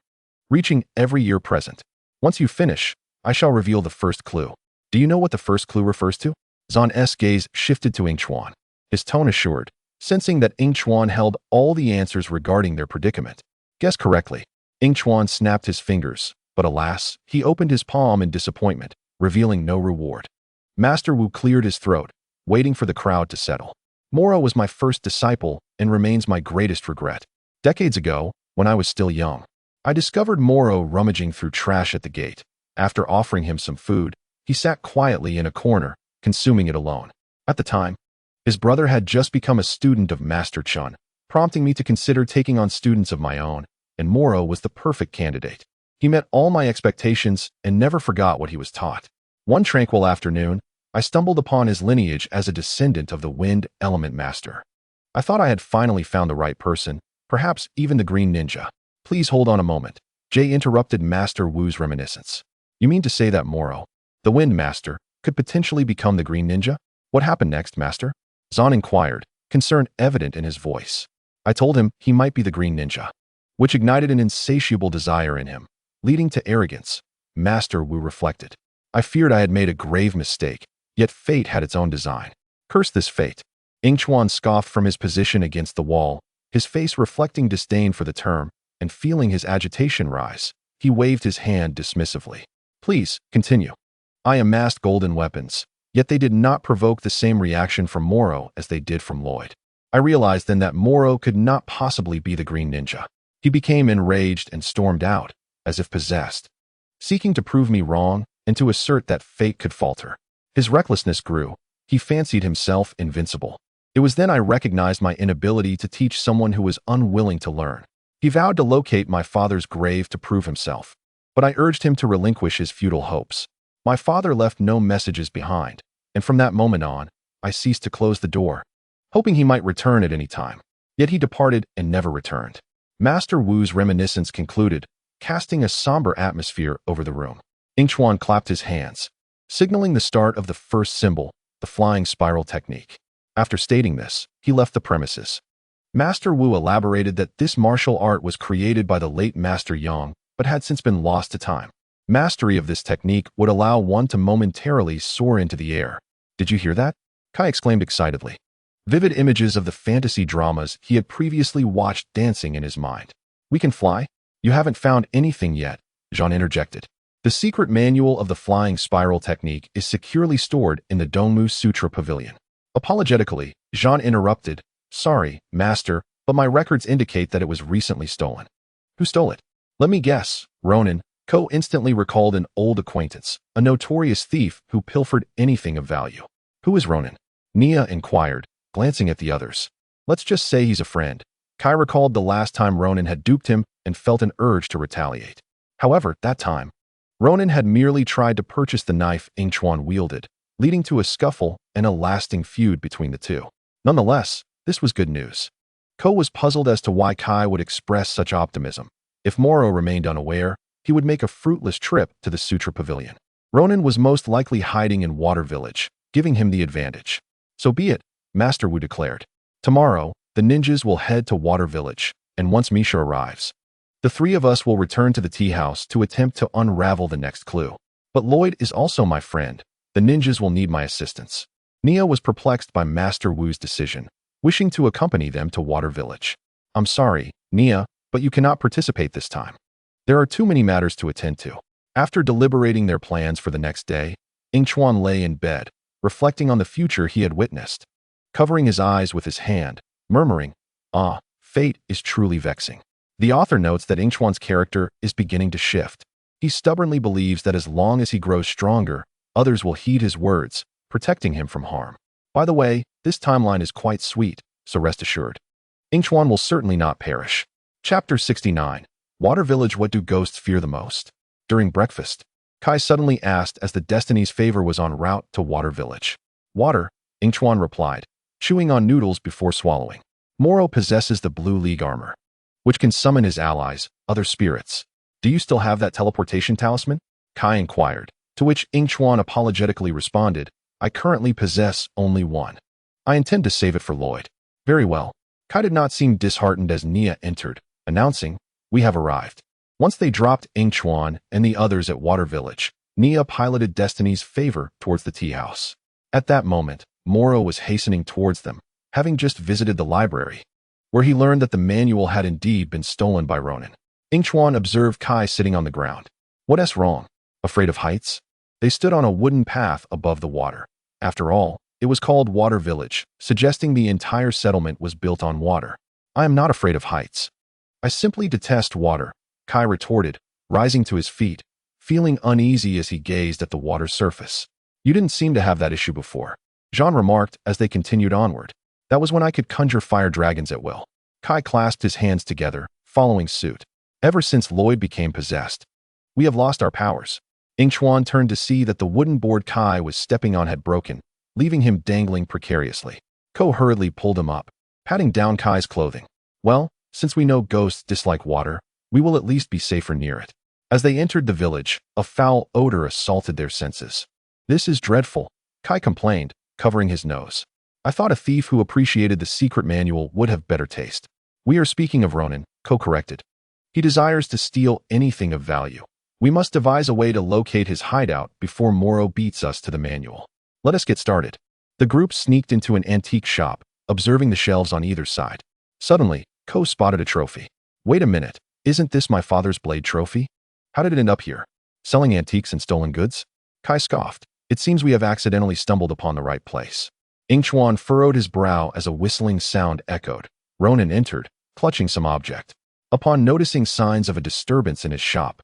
reaching every ear present. Once you finish, I shall reveal the first clue. Do you know what the first clue refers to? Zan's gaze shifted to Yingchuan, his tone assured, sensing that Yingchuan held all the answers regarding their predicament. Guess correctly. Yingchuan snapped his fingers, but alas, he opened his palm in disappointment, revealing no reward. Master Wu cleared his throat, waiting for the crowd to settle. Moro was my first disciple and remains my greatest regret. Decades ago, when I was still young, I discovered Moro rummaging through trash at the gate. After offering him some food, he sat quietly in a corner, consuming it alone. At the time, his brother had just become a student of Master Chun, prompting me to consider taking on students of my own, and Moro was the perfect candidate. He met all my expectations and never forgot what he was taught. One tranquil afternoon, I stumbled upon his lineage as a descendant of the Wind Element Master. I thought I had finally found the right person, perhaps even the Green Ninja. Please hold on a moment. Jay interrupted Master Wu's reminiscence. You mean to say that Moro, the Wind Master, could potentially become the Green Ninja? What happened next, Master? Zan inquired, concern evident in his voice. I told him he might be the Green Ninja, which ignited an insatiable desire in him, leading to arrogance. Master Wu reflected. I feared I had made a grave mistake, yet fate had its own design. Curse this fate. Yingchuan scoffed from his position against the wall, his face reflecting disdain for the term, and feeling his agitation rise, he waved his hand dismissively. Please, continue. I amassed golden weapons, yet they did not provoke the same reaction from Moro as they did from Lloyd. I realized then that Moro could not possibly be the Green Ninja. He became enraged and stormed out, as if possessed, seeking to prove me wrong and to assert that fate could falter. His recklessness grew. He fancied himself invincible. It was then I recognized my inability to teach someone who was unwilling to learn. He vowed to locate my father's grave to prove himself, but I urged him to relinquish his futile hopes. My father left no messages behind, and from that moment on, I ceased to close the door, hoping he might return at any time. Yet he departed and never returned. Master Wu's reminiscence concluded, casting a somber atmosphere over the room. Yingchuan clapped his hands, signaling the start of the first symbol, the flying spiral technique. After stating this, he left the premises. Master Wu elaborated that this martial art was created by the late Master Yang, but had since been lost to time. Mastery of this technique would allow one to momentarily soar into the air. Did you hear that? Kai exclaimed excitedly. Vivid images of the fantasy dramas he had previously watched dancing in his mind. We can fly? You haven't found anything yet, Jean interjected. The secret manual of the flying spiral technique is securely stored in the Dongmu Sutra Pavilion. Apologetically, Jean interrupted, Sorry, master, but my records indicate that it was recently stolen. Who stole it? Let me guess, Ronin. Ko instantly recalled an old acquaintance, a notorious thief who pilfered anything of value. Who is Ronin? Nia inquired, glancing at the others. Let's just say he's a friend. Kai recalled the last time Ronin had duped him and felt an urge to retaliate. However, that time, Ronin had merely tried to purchase the knife Yingchuan wielded, leading to a scuffle and a lasting feud between the two. Nonetheless, this was good news. Ko was puzzled as to why Kai would express such optimism. If Moro remained unaware, he would make a fruitless trip to the Sutra Pavilion. Ronin was most likely hiding in Water Village, giving him the advantage. So be it, Master Wu declared. Tomorrow, the ninjas will head to Water Village, and once Misha arrives, the three of us will return to the tea house to attempt to unravel the next clue. But Lloyd is also my friend. The ninjas will need my assistance. Nia was perplexed by Master Wu's decision, wishing to accompany them to Water Village. I'm sorry, Nia, but you cannot participate this time. There are too many matters to attend to. After deliberating their plans for the next day, Yingchuan lay in bed, reflecting on the future he had witnessed. Covering his eyes with his hand, murmuring, fate is truly vexing. The author notes that Yingchuan's character is beginning to shift. He stubbornly believes that as long as he grows stronger, others will heed his words, protecting him from harm. By the way, this timeline is quite sweet, so rest assured. Yingchuan will certainly not perish. Chapter 69. Water Village. What do ghosts fear the most? During breakfast, Kai suddenly asked as the Destiny's favor was en route to Water Village. Water, Yingchuan replied, chewing on noodles before swallowing. Moro possesses the Blue League armor, which can summon his allies, other spirits. Do you still have that teleportation talisman? Kai inquired, to which Yingchuan apologetically responded, I currently possess only one. I intend to save it for Lloyd. Very well. Kai did not seem disheartened as Nia entered, announcing, We have arrived. Once they dropped Yingchuan and the others at Water Village, Nia piloted Destiny's favor towards the tea house. At that moment, Moro was hastening towards them, having just visited the library, where he learned that the manual had indeed been stolen by Ronin. Yingchuan observed Kai sitting on the ground. What's wrong? Afraid of heights? They stood on a wooden path above the water. After all, it was called Water Village, suggesting the entire settlement was built on water. I am not afraid of heights. I simply detest water, Kai retorted, rising to his feet, feeling uneasy as he gazed at the water's surface. You didn't seem to have that issue before, Jean remarked as they continued onward. That was when I could conjure fire dragons at will. Kai clasped his hands together, following suit. Ever since Lloyd became possessed, we have lost our powers. Yingchuan turned to see that the wooden board Kai was stepping on had broken, leaving him dangling precariously. Ko hurriedly pulled him up, patting down Kai's clothing. Well, since we know ghosts dislike water, we will at least be safer near it. As they entered the village, a foul odor assaulted their senses. This is dreadful, Kai complained, covering his nose. I thought a thief who appreciated the secret manual would have better taste. We are speaking of Ronin, Ko corrected. He desires to steal anything of value. We must devise a way to locate his hideout before Moro beats us to the manual. Let us get started. The group sneaked into an antique shop, observing the shelves on either side. Suddenly, Ko spotted a trophy. Wait a minute, isn't this my father's blade trophy? How did it end up here? Selling antiques and stolen goods? Kai scoffed. It seems we have accidentally stumbled upon the right place. Yingchuan furrowed his brow as a whistling sound echoed. Ronin entered, clutching some object. Upon noticing signs of a disturbance in his shop,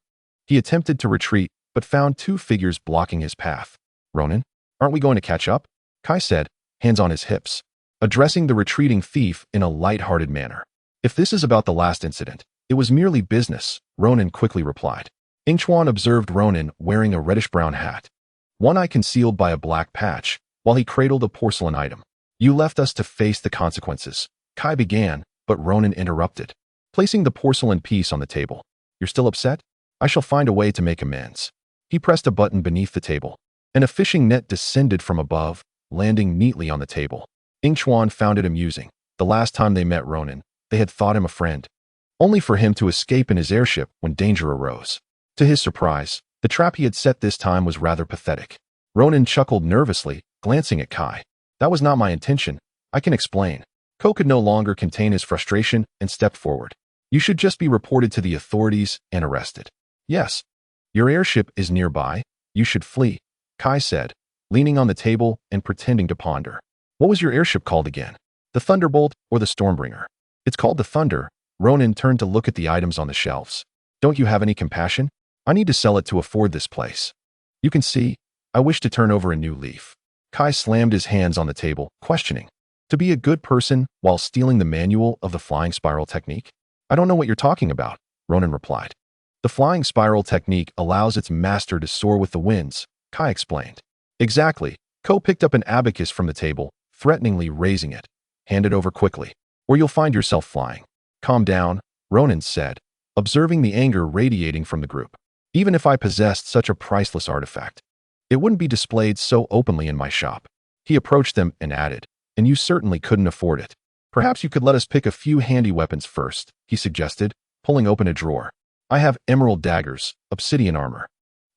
he attempted to retreat, but found two figures blocking his path. Ronin, aren't we going to catch up? Kai said, hands on his hips, addressing the retreating thief in a light-hearted manner. If this is about the last incident, It was merely business, Ronan quickly replied. Yingchuan observed Ronan wearing a reddish-brown hat, one eye concealed by a black patch, while he cradled a porcelain item. You left us to face the consequences, Kai began, but Ronan interrupted, placing the porcelain piece on the table. You're still upset? I shall find a way to make amends. He pressed a button beneath the table, and a fishing net descended from above, landing neatly on the table. Yingchuan found it amusing. The last time they met Ronan, they had thought him a friend, only for him to escape in his airship when danger arose. To his surprise, the trap he had set this time was rather pathetic. Ronan chuckled nervously, glancing at Kai. That was not my intention. I can explain. Ko could no longer contain his frustration and stepped forward. You should just be reported to the authorities and arrested. Yes. Your airship is nearby. You should flee, Kai said, leaning on the table and pretending to ponder. What was your airship called again? The Thunderbolt or the Stormbringer? It's called the Thunder. Ronan turned to look at the items on the shelves. Don't you have any compassion? I need to sell it to afford this place. You can see, I wish to turn over a new leaf. Kai slammed his hands on the table, questioning. To be a good person while stealing the manual of the flying spiral technique? I don't know what you're talking about, Ronan replied. The flying spiral technique allows its master to soar with the winds, Kai explained. Exactly. Ko picked up an abacus from the table, threateningly raising it. Hand it over quickly, or you'll find yourself flying. Calm down, Ronan said, observing the anger radiating from the group. Even if I possessed such a priceless artifact, it wouldn't be displayed so openly in my shop. He approached them and added, and you certainly couldn't afford it. Perhaps you could let us pick a few handy weapons first, he suggested, pulling open a drawer. I have emerald daggers, obsidian armor.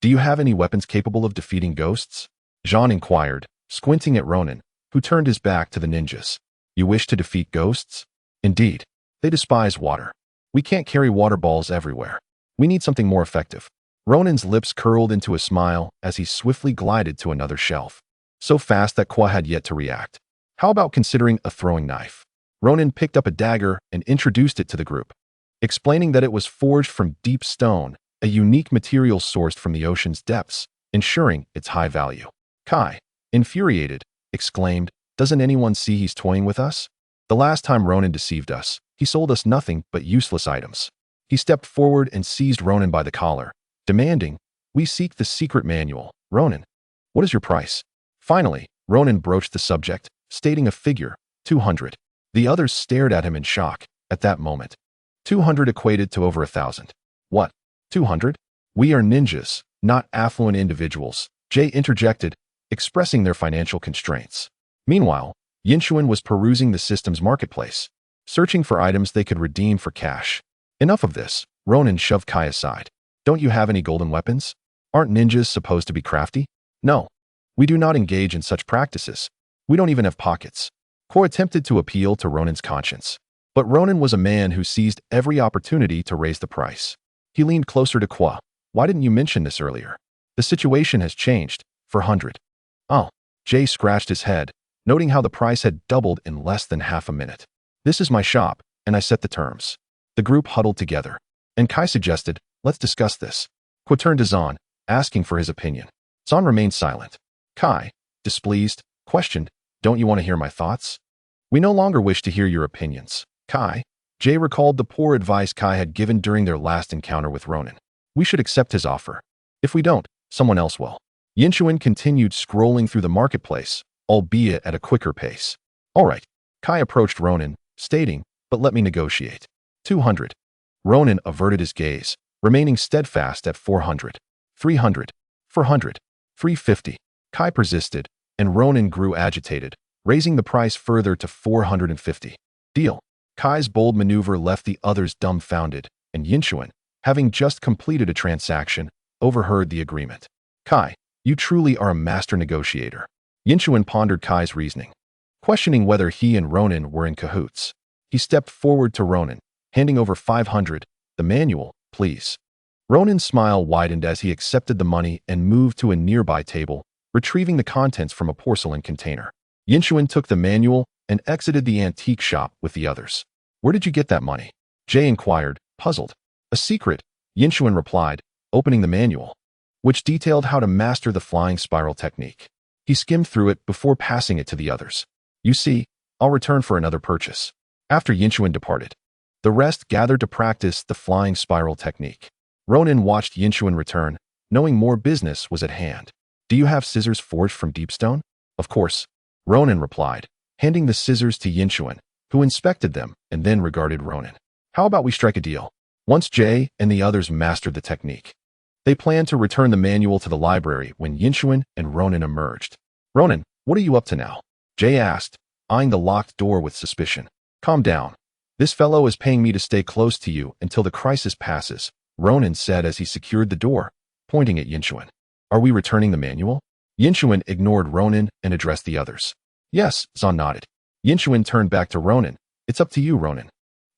Do you have any weapons capable of defeating ghosts? Jean inquired, squinting at Ronan, who turned his back to the ninjas. You wish to defeat ghosts? Indeed. They despise water. We can't carry water balls everywhere. We need something more effective. Ronan's lips curled into a smile as he swiftly glided to another shelf, so fast that Kwa had yet to react. How about considering a throwing knife? Ronan picked up a dagger and introduced it to the group, explaining that it was forged from deep stone, a unique material sourced from the ocean's depths, ensuring its high value. Kai, infuriated, exclaimed, doesn't anyone see he's toying with us? The last time Ronan deceived us, he sold us nothing but useless items. He stepped forward and seized Ronan by the collar, demanding, we seek the secret manual. Ronan, what is your price? Finally, Ronan broached the subject, stating a figure, 200. The others stared at him in shock. At that moment, 200 equated to over 1,000. What? 200? We are ninjas, not affluent individuals, Jay interjected, expressing their financial constraints. Meanwhile, Yingchuan was perusing the system's marketplace, searching for items they could redeem for cash. Enough of this, Ronan shoved Kai aside. Don't you have any golden weapons? Aren't ninjas supposed to be crafty? No. We do not engage in such practices. We don't even have pockets. Ko attempted to appeal to Ronan's conscience. But Ronan was a man who seized every opportunity to raise the price. He leaned closer to Kwa. Why didn't you mention this earlier? The situation has changed, for 100. Oh. Jay scratched his head, noting how the price had doubled in less than half a minute. This is my shop, and I set the terms. The group huddled together, and Kai suggested, let's discuss this. Kwa turned to Zan, asking for his opinion. Zan remained silent. Kai, displeased, questioned, don't you want to hear my thoughts? We no longer wish to hear your opinions. Kai, Jay recalled the poor advice Kai had given during their last encounter with Ronan. We should accept his offer. If we don't, someone else will. Yingchuan continued scrolling through the marketplace, albeit at a quicker pace. All right. Kai approached Ronan, stating, but let me negotiate. 200. Ronan averted his gaze, remaining steadfast at 400. 300. 400. 350. Kai persisted, and Ronan grew agitated, raising the price further to 450. Deal. Kai's bold maneuver left the others dumbfounded, and Yingchuan, having just completed a transaction, overheard the agreement. Kai, you truly are a master negotiator. Yingchuan pondered Kai's reasoning, questioning whether he and Ronan were in cahoots. He stepped forward to Ronan, handing over 500, the manual, please. Ronan's smile widened as he accepted the money and moved to a nearby table, retrieving the contents from a porcelain container. Yingchuan took the manual and exited the antique shop with the others. Where did you get that money? Jay inquired, puzzled. A secret, Yingchuan replied, opening the manual, which detailed how to master the flying spiral technique. He skimmed through it before passing it to the others. You see, I'll return for another purchase. After Yingchuan departed, The rest gathered to practice the flying spiral technique. Ronan watched Yingchuan return, knowing more business was at hand. Do you have scissors forged from deep stone? Of course, Ronan replied, handing the scissors to Yingchuan, who inspected them and then regarded Ronan. How about we strike a deal? Once Jay and the others mastered the technique, they planned to return the manual to the library when Yingchuan and Ronan emerged. Ronan, what are you up to now? Jay asked, eyeing the locked door with suspicion. Calm down. This fellow is paying me to stay close to you until the crisis passes, Ronan said as he secured the door, pointing at Yingchuan. Are we returning the manual? Yingchuan ignored Ronan and addressed the others. Yes, Zan nodded. Yingchuan turned back to Ronan. It's up to you, Ronan.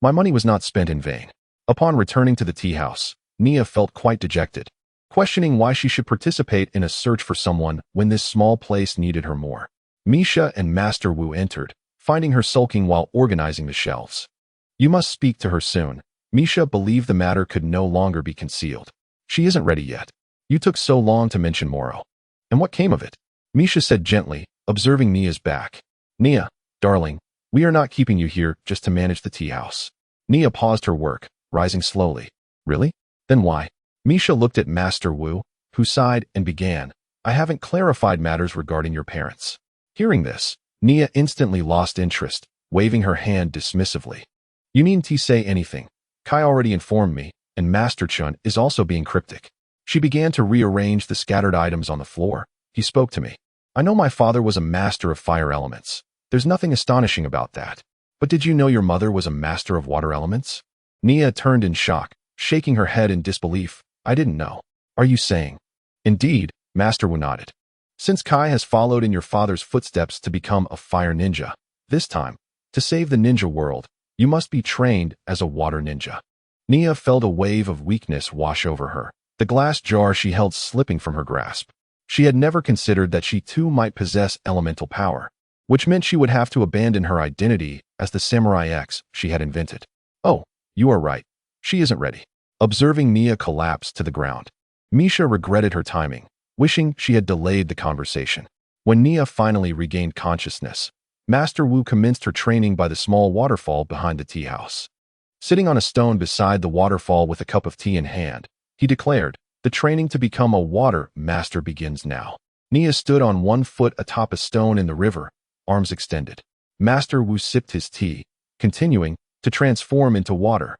My money was not spent in vain. Upon returning to the tea house, Nia felt quite dejected, questioning why she should participate in a search for someone when this small place needed her more. Misha and Master Wu entered, finding her sulking while organizing the shelves. You must speak to her soon. Misha believed the matter could no longer be concealed. She isn't ready yet. You took so long to mention Moro. And what came of it? Misha said gently, observing Nia's back. Nia, darling, we are not keeping you here just to manage the tea house. Nia paused her work, rising slowly. Really? Then why? Misha looked at Master Wu, who sighed and began. I haven't clarified matters regarding your parents. Hearing this, Nia instantly lost interest, waving her hand dismissively. You needn't say anything. Kai already informed me, and Master Chun is also being cryptic. She began to rearrange the scattered items on the floor. He spoke to me. I know my father was a master of fire elements. There's nothing astonishing about that. But did you know your mother was a master of water elements? Nia turned in shock, shaking her head in disbelief. I didn't know. Are you saying? Indeed, Master Wu nodded. Since Kai has followed in your father's footsteps to become a fire ninja, this time, to save the ninja world, you must be trained as a water ninja. Nia felt a wave of weakness wash over her, the glass jar she held slipping from her grasp. She had never considered that she too might possess elemental power, which meant she would have to abandon her identity as the Samurai X she had invented. Oh, you are right. She isn't ready. Observing Nia collapse to the ground, Misha regretted her timing, wishing she had delayed the conversation. When Nia finally regained consciousness, Master Wu commenced her training by the small waterfall behind the tea house. Sitting on a stone beside the waterfall with a cup of tea in hand, he declared, the training to become a water master begins now. Nia stood on one foot atop a stone in the river, arms extended. Master Wu sipped his tea, continuing, to transform into water.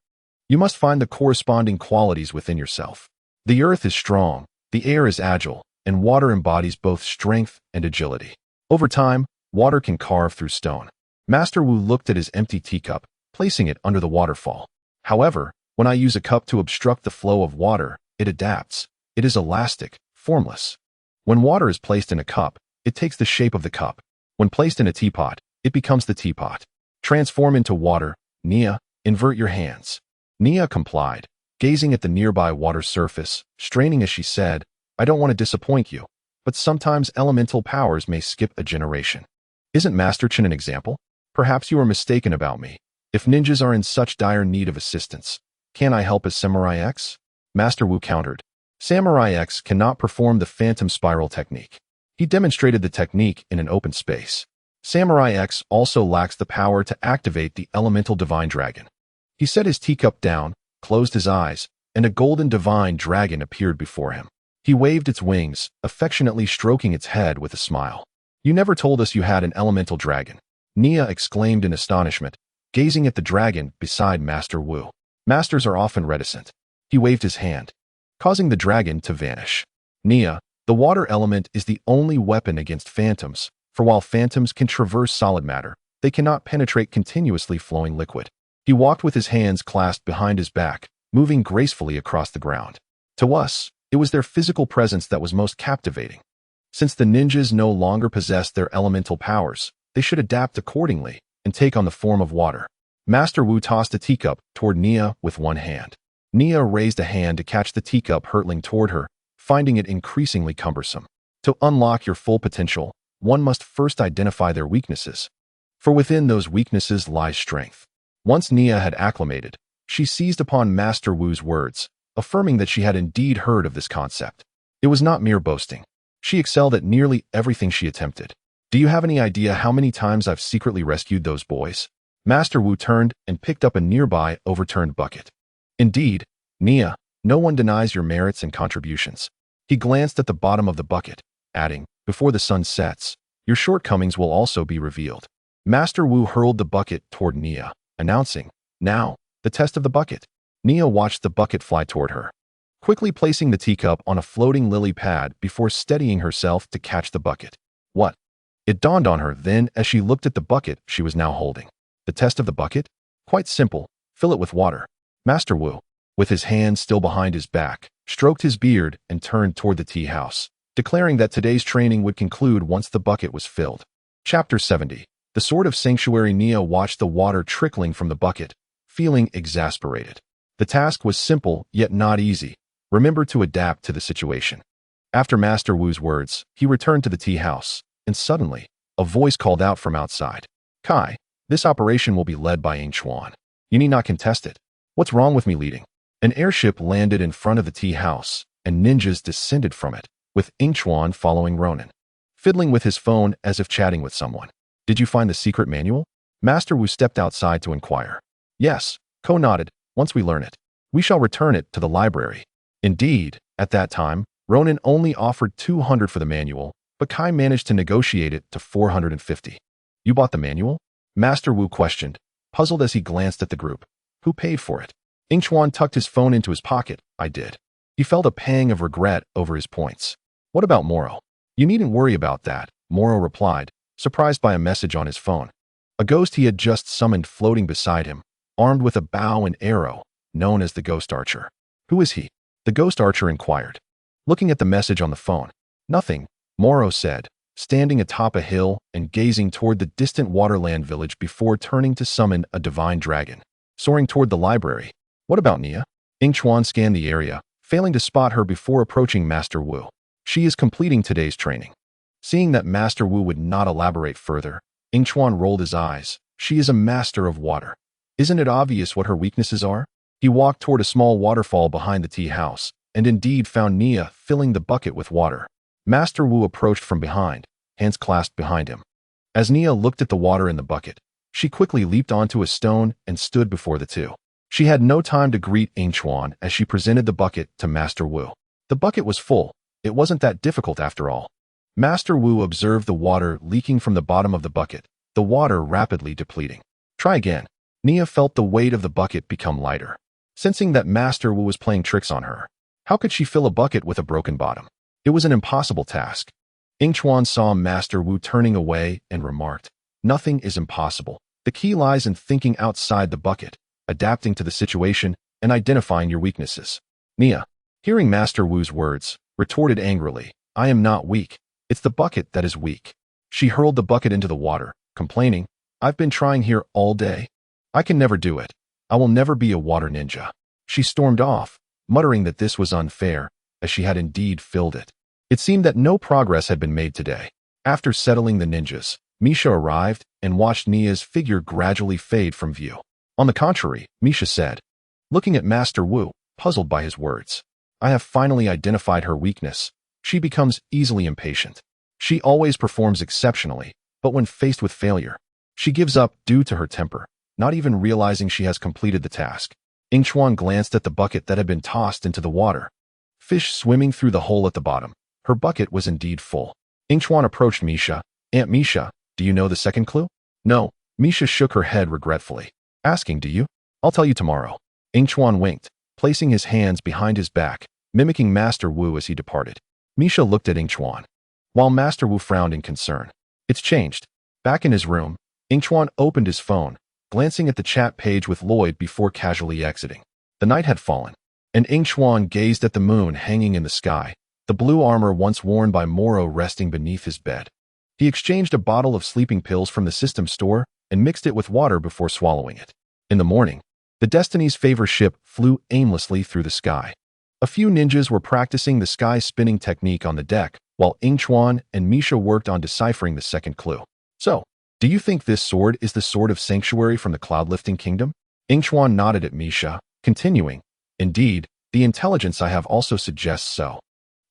You must find the corresponding qualities within yourself. The earth is strong, the air is agile, and water embodies both strength and agility. Over time, water can carve through stone. Master Wu looked at his empty teacup, placing it under the waterfall. However, when I use a cup to obstruct the flow of water, it adapts. It is elastic, formless. When water is placed in a cup, it takes the shape of the cup. When placed in a teapot, it becomes the teapot. Transform into water. Nia, invert your hands. Nia complied, gazing at the nearby water surface, straining as she said, I don't want to disappoint you, but sometimes elemental powers may skip a generation. Isn't Master Chen an example? Perhaps you are mistaken about me. If ninjas are in such dire need of assistance, can I help as Samurai X? Master Wu countered. Samurai X cannot perform the phantom spiral technique. He demonstrated the technique in an open space. Samurai X also lacks the power to activate the elemental divine dragon. He set his teacup down, closed his eyes, and a golden divine dragon appeared before him. He waved its wings, affectionately stroking its head with a smile. You never told us you had an elemental dragon. Nia exclaimed in astonishment, gazing at the dragon beside Master Wu. Masters are often reticent. He waved his hand, causing the dragon to vanish. Nia, the water element is the only weapon against phantoms, for while phantoms can traverse solid matter, they cannot penetrate continuously flowing liquid. He walked with his hands clasped behind his back, moving gracefully across the ground. To us, it was their physical presence that was most captivating. Since the ninjas no longer possessed their elemental powers, they should adapt accordingly and take on the form of water. Master Wu tossed a teacup toward Nia with one hand. Nia raised a hand to catch the teacup hurtling toward her, finding it increasingly cumbersome. To unlock your full potential, one must first identify their weaknesses. For within those weaknesses lies strength. Once Nia had acclimated, she seized upon Master Wu's words, affirming that she had indeed heard of this concept. It was not mere boasting. She excelled at nearly everything she attempted. Do you have any idea how many times I've secretly rescued those boys? Master Wu turned and picked up a nearby overturned bucket. Indeed, Nia, no one denies your merits and contributions. He glanced at the bottom of the bucket, adding, before the sun sets, your shortcomings will also be revealed. Master Wu hurled the bucket toward Nia, announcing, now, the test of the bucket. Nia watched the bucket fly toward her, quickly placing the teacup on a floating lily pad before steadying herself to catch the bucket. What? It dawned on her then as she looked at the bucket she was now holding. The test of the bucket? Quite simple. Fill it with water. Master Wu, with his hands still behind his back, stroked his beard and turned toward the tea house, declaring that today's training would conclude once the bucket was filled. Chapter 70. The Sword of Sanctuary. Nia watched the water trickling from the bucket, feeling exasperated. The task was simple, yet not easy. Remember to adapt to the situation. After Master Wu's words, he returned to the tea house, and suddenly, a voice called out from outside. Kai, this operation will be led by Yingchuan. You need not contest it. What's wrong with me leading? An airship landed in front of the tea house, and ninjas descended from it, with Yingchuan following Ronin, fiddling with his phone as if chatting with someone. Did you find the secret manual? Master Wu stepped outside to inquire. Yes, Ko nodded. Once we learn it, we shall return it to the library. Indeed, at that time, Ronin only offered 200 for the manual, but Kai managed to negotiate it to 450. You bought the manual? Master Wu questioned, puzzled as he glanced at the group. Who paid for it? Yingchuan tucked his phone into his pocket. I did. He felt a pang of regret over his points. What about Moro? You needn't worry about that, Moro replied, surprised by a message on his phone. A ghost he had just summoned floating beside him, armed with a bow and arrow, known as the Ghost Archer. Who is he? The Ghost Archer inquired, looking at the message on the phone. Nothing, Moro said, standing atop a hill and gazing toward the distant waterland village before turning to summon a divine dragon, soaring toward the library. What about Nia? Yingchuan scanned the area, failing to spot her before approaching Master Wu. She is completing today's training. Seeing that Master Wu would not elaborate further, Yingchuan rolled his eyes. She is a master of water. Isn't it obvious what her weaknesses are? He walked toward a small waterfall behind the tea house, and indeed found Nia filling the bucket with water. Master Wu approached from behind, hands clasped behind him. As Nia looked at the water in the bucket, she quickly leaped onto a stone and stood before the two. She had no time to greet Yingchuan as she presented the bucket to Master Wu. The bucket was full. It wasn't that difficult after all. Master Wu observed the water leaking from the bottom of the bucket, the water rapidly depleting. Try again. Nia felt the weight of the bucket become lighter, sensing that Master Wu was playing tricks on her. How could she fill a bucket with a broken bottom? It was an impossible task. Yingchuan saw Master Wu turning away and remarked, nothing is impossible. The key lies in thinking outside the bucket, adapting to the situation, and identifying your weaknesses. Nia, hearing Master Wu's words, retorted angrily, I am not weak. It's the bucket that is weak. She hurled the bucket into the water, complaining, I've been trying here all day. I can never do it. I will never be a water ninja. She stormed off, muttering that this was unfair, as she had indeed filled it. It seemed that no progress had been made today. After settling the ninjas, Misha arrived and watched Nia's figure gradually fade from view. On the contrary, Misha said, looking at Master Wu, puzzled by his words, I have finally identified her weakness. She becomes easily impatient. She always performs exceptionally, but when faced with failure, she gives up due to her temper, not even realizing she has completed the task. Yingchuan glanced at the bucket that had been tossed into the water. Fish swimming through the hole at the bottom. Her bucket was indeed full. Yingchuan approached Misha. Aunt Misha, do you know the second clue? No. Misha shook her head regretfully, asking, do you? I'll tell you tomorrow. Yingchuan winked, placing his hands behind his back, mimicking Master Wu as he departed. Misha looked at Yingchuan, while Master Wu frowned in concern. It's changed. Back in his room, Yingchuan opened his phone, glancing at the chat page with Lloyd before casually exiting. The night had fallen, and Yingchuan gazed at the moon hanging in the sky, the blue armor once worn by Moro resting beneath his bed. He exchanged a bottle of sleeping pills from the system store and mixed it with water before swallowing it. In the morning, the Destiny's Favor ship flew aimlessly through the sky. A few ninjas were practicing the sky spinning technique on the deck, while Yingchuan and Misha worked on deciphering the second clue. So, do you think this sword is the sword of sanctuary from the cloud-lifting kingdom? Yingchuan nodded at Misha, continuing, indeed, the intelligence I have also suggests so.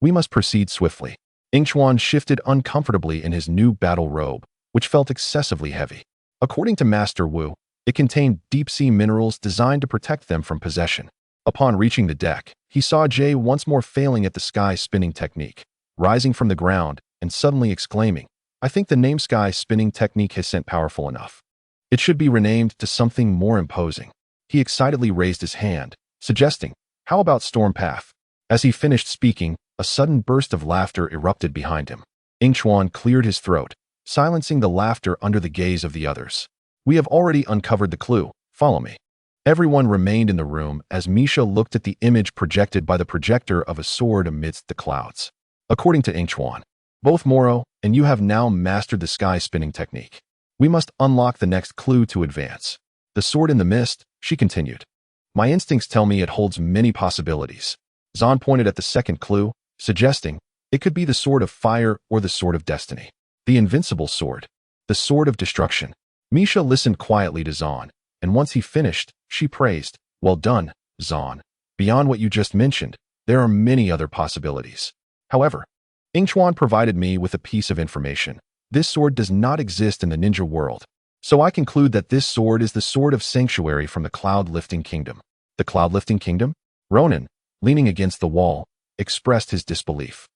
We must proceed swiftly. Yingchuan shifted uncomfortably in his new battle robe, which felt excessively heavy. According to Master Wu, It contained deep-sea minerals designed to protect them from possession. Upon reaching the deck, he saw Jay once more failing at the sky spinning technique, rising from the ground and suddenly exclaiming, "I think the name sky spinning technique has sent powerful enough. It should be renamed to something more imposing." He excitedly raised his hand, suggesting, "How about storm path?" As he finished speaking, a sudden burst of laughter erupted behind him. Yingchuan cleared his throat, silencing the laughter under the gaze of the others. "We have already uncovered the clue. Follow me." Everyone remained in the room as Misha looked at the image projected by the projector of a sword amidst the clouds. According to Yingchuan, both Moro and you have now mastered the sky spinning technique. We must unlock the next clue to advance. The sword in the mist, she continued. My instincts tell me it holds many possibilities. Zahn pointed at the second clue, suggesting it could be the sword of fire or the sword of destiny. The invincible sword. The sword of destruction. Misha listened quietly to Zahn, and once he finished, she praised, "Well done, Zahn. Beyond what you just mentioned, there are many other possibilities." However, Yingchuan provided me with a piece of information. This sword does not exist in the ninja world, so I conclude that this sword is the sword of sanctuary from the Cloud-Lifting Kingdom. The Cloud-Lifting Kingdom? Ronan, leaning against the wall, expressed his disbelief.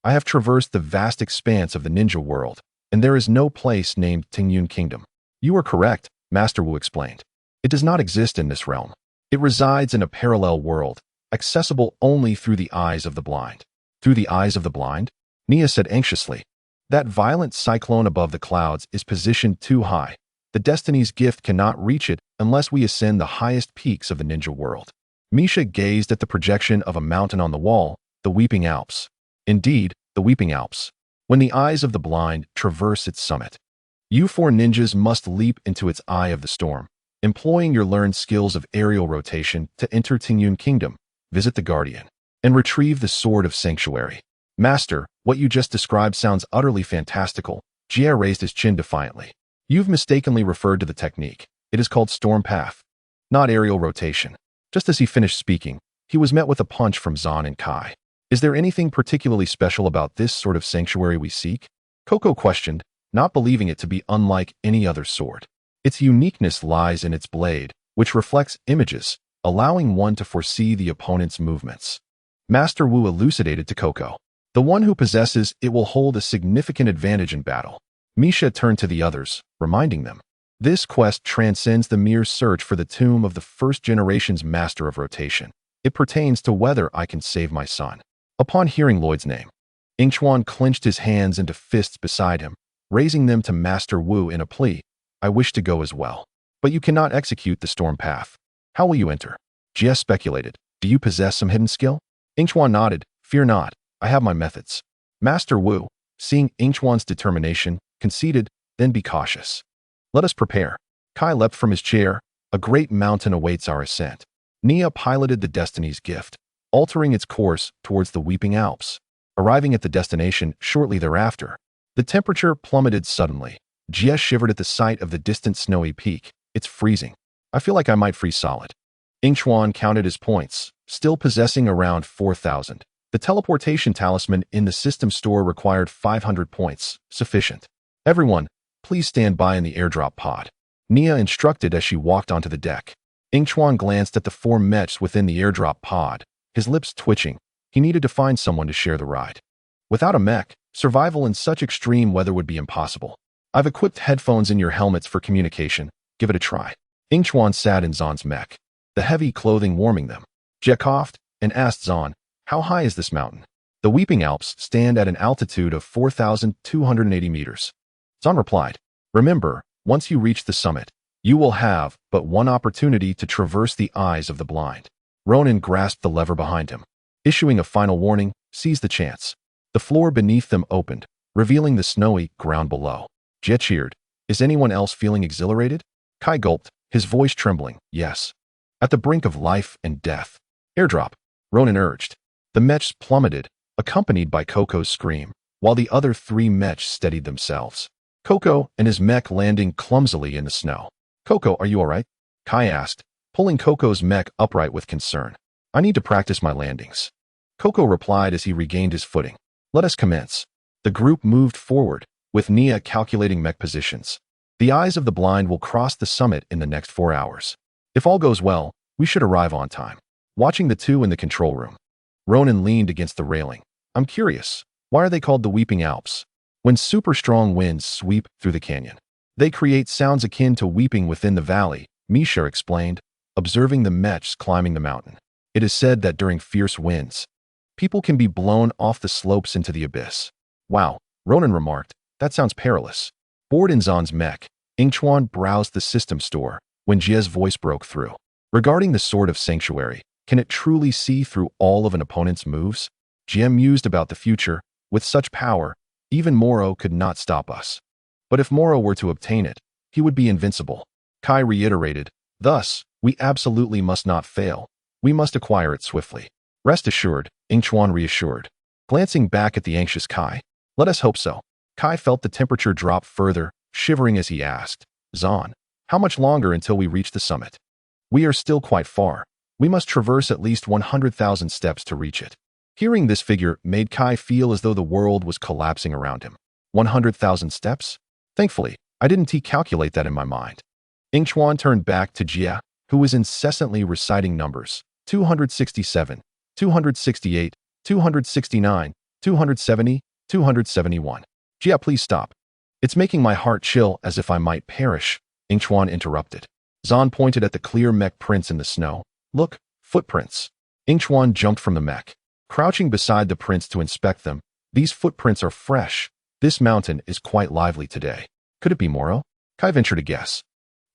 I have traversed the vast expanse of the ninja world, and there is no place named Tingyun Kingdom. You are correct, Master Wu explained. It does not exist in this realm. It resides in a parallel world, accessible only through the eyes of the blind. Through the eyes of the blind? Nia said anxiously. That violent cyclone above the clouds is positioned too high. The Destiny's gift cannot reach it unless we ascend the highest peaks of the ninja world. Misha gazed at the projection of a mountain on the wall, the Weeping Alps. Indeed, the Weeping Alps. When the eyes of the blind traverse its summit, you four ninjas must leap into its eye of the storm, employing your learned skills of aerial rotation to enter Tingyun Kingdom, visit the Guardian, and retrieve the Sword of Sanctuary. Master, what you just described sounds utterly fantastical. Jie raised his chin defiantly. You've mistakenly referred to the technique. It is called Storm Path, not aerial rotation. Just as he finished speaking, he was met with a punch from Zahn and Kai. Is there anything particularly special about this sort of sanctuary we seek? Coco questioned, not believing it to be unlike any other sword. Its uniqueness lies in its blade, which reflects images, allowing one to foresee the opponent's movements. Master Wu elucidated to Coco. The one who possesses it will hold a significant advantage in battle. Misha turned to the others, reminding them. This quest transcends the mere search for the tomb of the first generation's master of rotation. It pertains to whether I can save my son. Upon hearing Lloyd's name, Yingchuan clenched his hands into fists beside him, raising them to Master Wu in a plea. I wish to go as well. But you cannot execute the storm path. How will you enter? Jie speculated. Do you possess some hidden skill? Yingchuan nodded. Fear not. I have my methods. Master Wu, seeing Yingchuan's determination, conceded, then be cautious. Let us prepare. Kai leapt from his chair. A great mountain awaits our ascent. Nia piloted the Destiny's gift, altering its course towards the Weeping Alps. Arriving at the destination shortly thereafter, the temperature plummeted suddenly. Jie shivered at the sight of the distant snowy peak. It's freezing. I feel like I might freeze solid. Yingchuan counted his points, still possessing around 4,000. The teleportation talisman in the system store required 500 points. Sufficient. Everyone, please stand by in the airdrop pod. Nia instructed as she walked onto the deck. Yingchuan glanced at the four mechs within the airdrop pod, his lips twitching. He needed to find someone to share the ride. Without a mech, survival in such extreme weather would be impossible. I've equipped headphones in your helmets for communication. Give it a try. Yingchuan sat in Zahn's mech, the heavy clothing warming them. Jie coughed and asked Zahn, how high is this mountain? The Weeping Alps stand at an altitude of 4,280 meters. Zahn replied, remember, once you reach the summit, you will have but one opportunity to traverse the eyes of the blind. Ronan grasped the lever behind him. Issuing a final warning, seize the chance. The floor beneath them opened, revealing the snowy ground below. Jie cheered. Is anyone else feeling exhilarated? Kai gulped, his voice trembling. Yes. At the brink of life and death. Airdrop, Ronan urged. The mechs plummeted, accompanied by Coco's scream, while the other three mechs steadied themselves. Coco and his mech landing clumsily in the snow. Coco, are you all right? Kai asked, pulling Coco's mech upright with concern. I need to practice my landings. Coco replied as he regained his footing. Let us commence. The group moved forward, with Nia calculating mech positions. The eyes of the blind will cross the summit in the next 4 hours. If all goes well, we should arrive on time. Watching the two in the control room, Ronan leaned against the railing. I'm curious, why are they called the Weeping Alps? When super strong winds sweep through the canyon, they create sounds akin to weeping within the valley, Misha explained, observing the mechs climbing the mountain. It is said that during fierce winds, people can be blown off the slopes into the abyss. Wow, Ronan remarked, that sounds perilous. Bored in Zan's mech, Yingchuan browsed the system store when Jie's voice broke through. Regarding the Sword of Sanctuary, can it truly see through all of an opponent's moves? Jie mused about the future. With such power, even Moro could not stop us. But if Moro were to obtain it, he would be invincible. Kai reiterated, thus, we absolutely must not fail. We must acquire it swiftly. Rest assured, Yingchuan reassured. Glancing back at the anxious Kai, let us hope so. Kai felt the temperature drop further, shivering as he asked, Zan, how much longer until we reach the summit? We are still quite far. We must traverse at least 100,000 steps to reach it. Hearing this figure made Kai feel as though the world was collapsing around him. 100,000 steps? Thankfully, I didn't calculate that in my mind. Yingchuan turned back to Jie, who was incessantly reciting numbers. 267, 268, 269, 270, 271. Jie, please stop. It's making my heart chill as if I might perish, Yingchuan interrupted. Zan pointed at the clear mech prints in the snow. Look, footprints. Yingchuan jumped from the mech, crouching beside the prints to inspect them. These footprints are fresh. This mountain is quite lively today. Could it be Moro? Kai ventured a guess.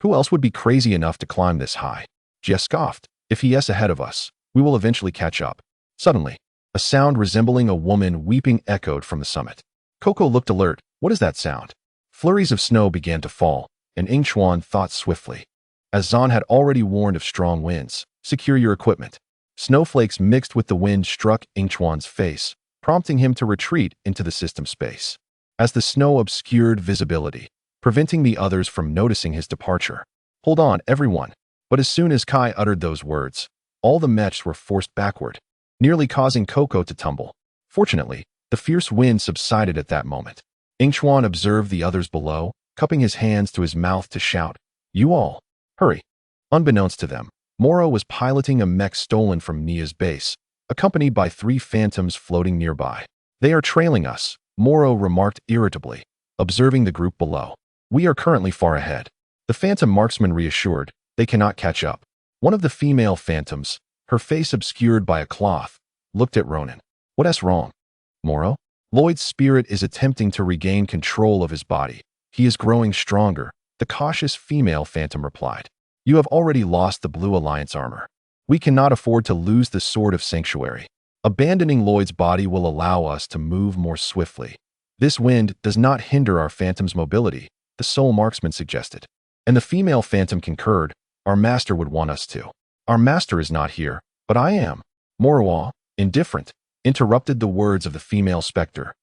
Who else would be crazy enough to climb this high? Jie scoffed. If he is ahead of us, we will eventually catch up. Suddenly, a sound resembling a woman weeping echoed from the summit. Coco looked alert. What is that sound? Flurries of snow began to fall, and Yingchuan thought swiftly. As Zan had already warned of strong winds, secure your equipment. Snowflakes mixed with the wind struck Yingchuan's face, prompting him to retreat into the system space. As the snow obscured visibility, preventing the others from noticing his departure. Hold on, everyone. But as soon as Kai uttered those words, all the mechs were forced backward, nearly causing Coco to tumble. Fortunately, the fierce wind subsided at that moment. Yingchuan observed the others below, cupping his hands to his mouth to shout, You all, hurry. Unbeknownst to them, Moro was piloting a mech stolen from Nia's base, accompanied by 3 phantoms floating nearby. They are trailing us, Moro remarked irritably, observing the group below. We are currently far ahead. The phantom marksman reassured, they cannot catch up. One of the female phantoms, her face obscured by a cloth, looked at Ronan. What's wrong? Moro? Lloyd's spirit is attempting to regain control of his body. He is growing stronger, the cautious female phantom replied. You have already lost the Blue Alliance armor. We cannot afford to lose the Sword of Sanctuary. Abandoning Lloyd's body will allow us to move more swiftly. This wind does not hinder our phantom's mobility, the sole marksman suggested. And the female phantom concurred, our master would want us to. Our master is not here, but I am. Moroa, indifferent, interrupted the words of the female specter,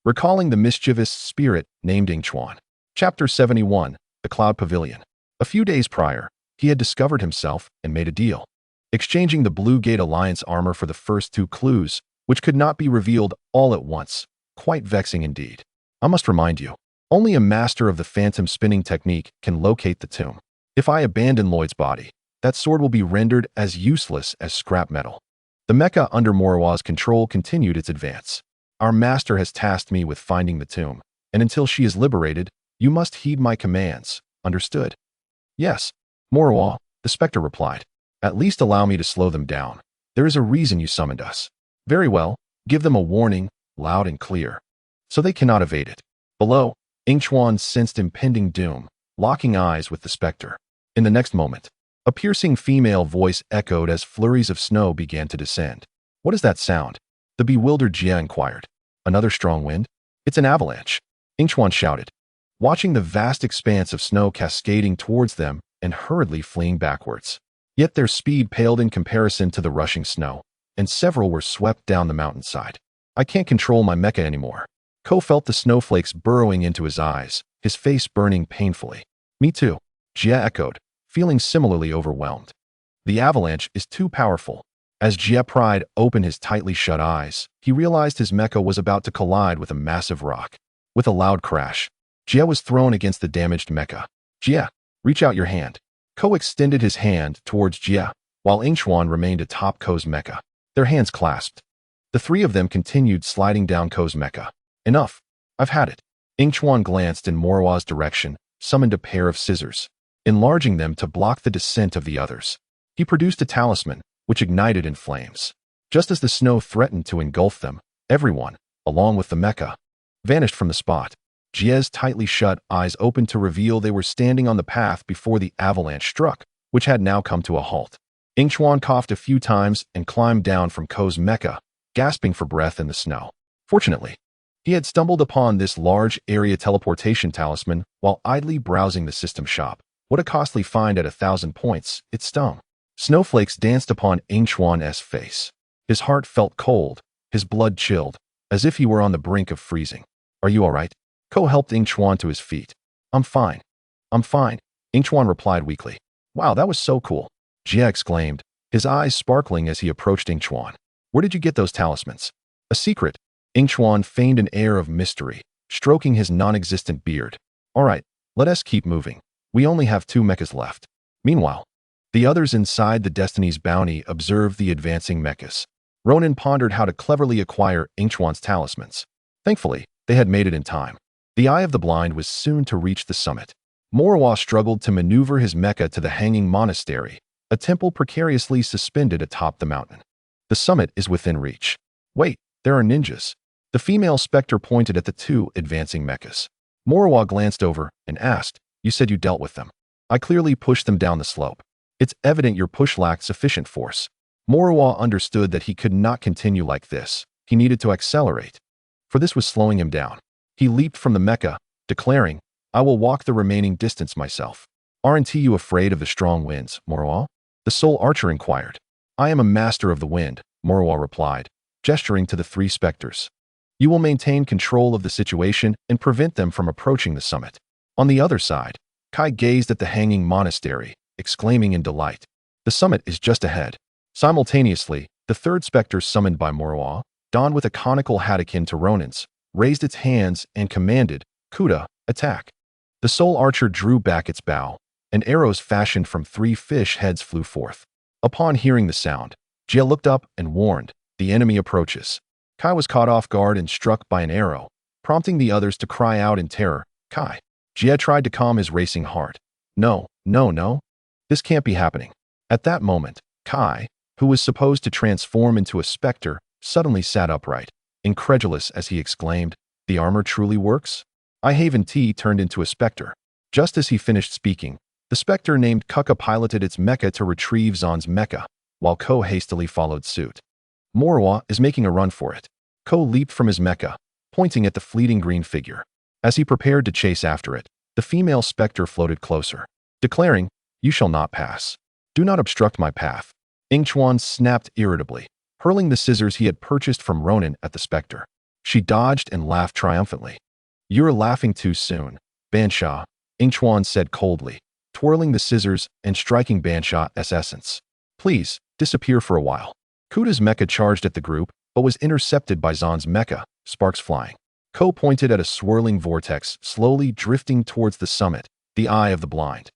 recalling the mischievous spirit named Yingchuan. Chapter 71, The Cloud Pavilion. A few days prior, he had discovered himself and made a deal, exchanging the Blue Gate Alliance armor for the first 2 clues, which could not be revealed all at once. Quite vexing indeed. I must remind you, only a master of the phantom spinning technique can locate the tomb. If I abandon Lloyd's body, that sword will be rendered as useless as scrap metal. The mecha under Moroa's control continued its advance. Our master has tasked me with finding the tomb, and until she is liberated, you must heed my commands. Understood? Yes, Moroa, the specter replied. At least allow me to slow them down. There is a reason you summoned us. Very well, give them a warning, loud and clear, so they cannot evade it. Below, Yingchuan sensed impending doom, locking eyes with the specter. In the next moment, a piercing female voice echoed as flurries of snow began to descend. What is that sound? The bewildered Jie inquired. Another strong wind? It's an avalanche, Yingchuan shouted, watching the vast expanse of snow cascading towards them and hurriedly fleeing backwards. Yet their speed paled in comparison to the rushing snow, and several were swept down the mountainside. I can't control my mecha anymore. Ko felt the snowflakes burrowing into his eyes, his face burning painfully. Me too, Jie echoed, feeling similarly overwhelmed. The avalanche is too powerful. As Jie pried open his tightly shut eyes, he realized his mecha was about to collide with a massive rock. With a loud crash, Jie was thrown against the damaged mecha. Jia, reach out your hand. Ko extended his hand towards Jia, while Yingchuan remained atop Ko's mecha. Their hands clasped. The three of them continued sliding down Ko's mecha. Enough. I've had it. Yingchuan glanced in Moroa's direction, summoned a pair of scissors, enlarging them to block the descent of the others. He produced a talisman, which ignited in flames. Just as the snow threatened to engulf them, everyone, along with the mecha, vanished from the spot. Jia's tightly shut eyes opened to reveal they were standing on the path before the avalanche struck, which had now come to a halt. Yingchuan coughed a few times and climbed down from Ko's mecha, gasping for breath in the snow. Fortunately, he had stumbled upon this large area teleportation talisman while idly browsing the system shop. What a costly find at 1,000 points, it stung. Snowflakes danced upon Yingchuan's face. His heart felt cold, his blood chilled, as if he were on the brink of freezing. Are you all right? Ko helped Yingchuan to his feet. I'm fine. I'm fine, Yingchuan replied weakly. Wow, that was so cool, Jia exclaimed, his eyes sparkling as he approached Yingchuan. Where did you get those talismans? A secret. Yingchuan feigned an air of mystery, stroking his non-existent beard. All right, let us keep moving. We only have 2 mechas left. Meanwhile, the others inside the Destiny's Bounty observed the advancing mechas. Ronin pondered how to cleverly acquire Yingchuan's talismans. Thankfully, they had made it in time. The Eye of the Blind was soon to reach the summit. Moroa struggled to maneuver his mecha to the Hanging Monastery, a temple precariously suspended atop the mountain. The summit is within reach. Wait, there are ninjas. The female specter pointed at the 2 advancing mechas. Moroa glanced over and asked, You said you dealt with them. I clearly pushed them down the slope. It's evident your push lacked sufficient force. Moroa understood that he could not continue like this. He needed to accelerate, for this was slowing him down. He leaped from the mecha, declaring, I will walk the remaining distance myself. Aren't you afraid of the strong winds, Moroa? The Soul Archer inquired. I am a master of the wind, Moroa replied, gesturing to the 3 specters. You will maintain control of the situation and prevent them from approaching the summit. On the other side, Kai gazed at the Hanging Monastery, exclaiming in delight. The summit is just ahead. Simultaneously, the 3rd specter summoned by Moroa, donned with a conical hat akin to Ronin's, raised its hands and commanded, Kuda, attack. The Soul Archer drew back its bow, and arrows fashioned from 3 fish heads flew forth. Upon hearing the sound, Jia looked up and warned, the enemy approaches. Kai was caught off guard and struck by an arrow, prompting the others to cry out in terror, Kai. Jia tried to calm his racing heart. No, no, no. This can't be happening. At that moment, Kai, who was supposed to transform into a specter, suddenly sat upright, incredulous as he exclaimed, The armor truly works? I Haven T turned into a specter. Just as he finished speaking, the specter named Kuka piloted its mecha to retrieve Zan's mecha, while Ko hastily followed suit. Moroa is making a run for it. Ko leaped from his mecha, pointing at the fleeting green figure. As he prepared to chase after it, the female specter floated closer, declaring, You shall not pass. Do not obstruct my path. Yingchuan snapped irritably, hurling the scissors he had purchased from Ronin at the specter. She dodged and laughed triumphantly. You're laughing too soon, Bansha, Yingchuan said coldly, twirling the scissors and striking Bansha's essence. Please, disappear for a while. Kuda's mecha charged at the group, but was intercepted by Zan's mecha, sparks flying. Ko pointed at a swirling vortex slowly drifting towards the summit, the Eye of the Blind.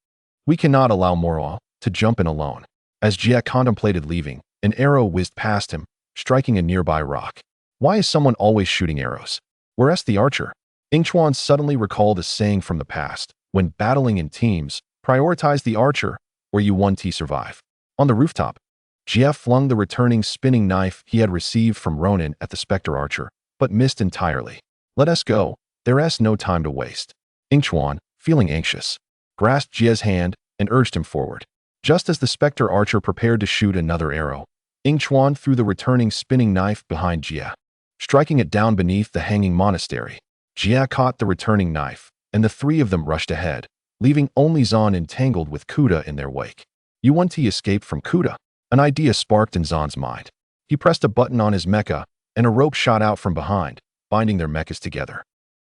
We cannot allow Moroa to jump in alone. As Jia contemplated leaving, an arrow whizzed past him, striking a nearby rock. Why is someone always shooting arrows? Whereas the archer? Yingchuan suddenly recalled a saying from the past, when battling in teams, prioritize the archer, or you 1T survive. On the rooftop, Jia flung the returning spinning knife he had received from Ronin at the specter archer, but missed entirely. Let us go, there's no time to waste. Yingchuan, feeling anxious, grasped Jia's hand and urged him forward. Just as the specter archer prepared to shoot another arrow, Yingchuan threw the returning spinning knife behind Jia, striking it down beneath the Hanging Monastery. Jia caught the returning knife, and the 3 of them rushed ahead, leaving only Zan entangled with Kuda in their wake. You 1T escaped from Kuda. An idea sparked in Zan's mind. He pressed a button on his mecha, and a rope shot out from behind, binding their mechas together.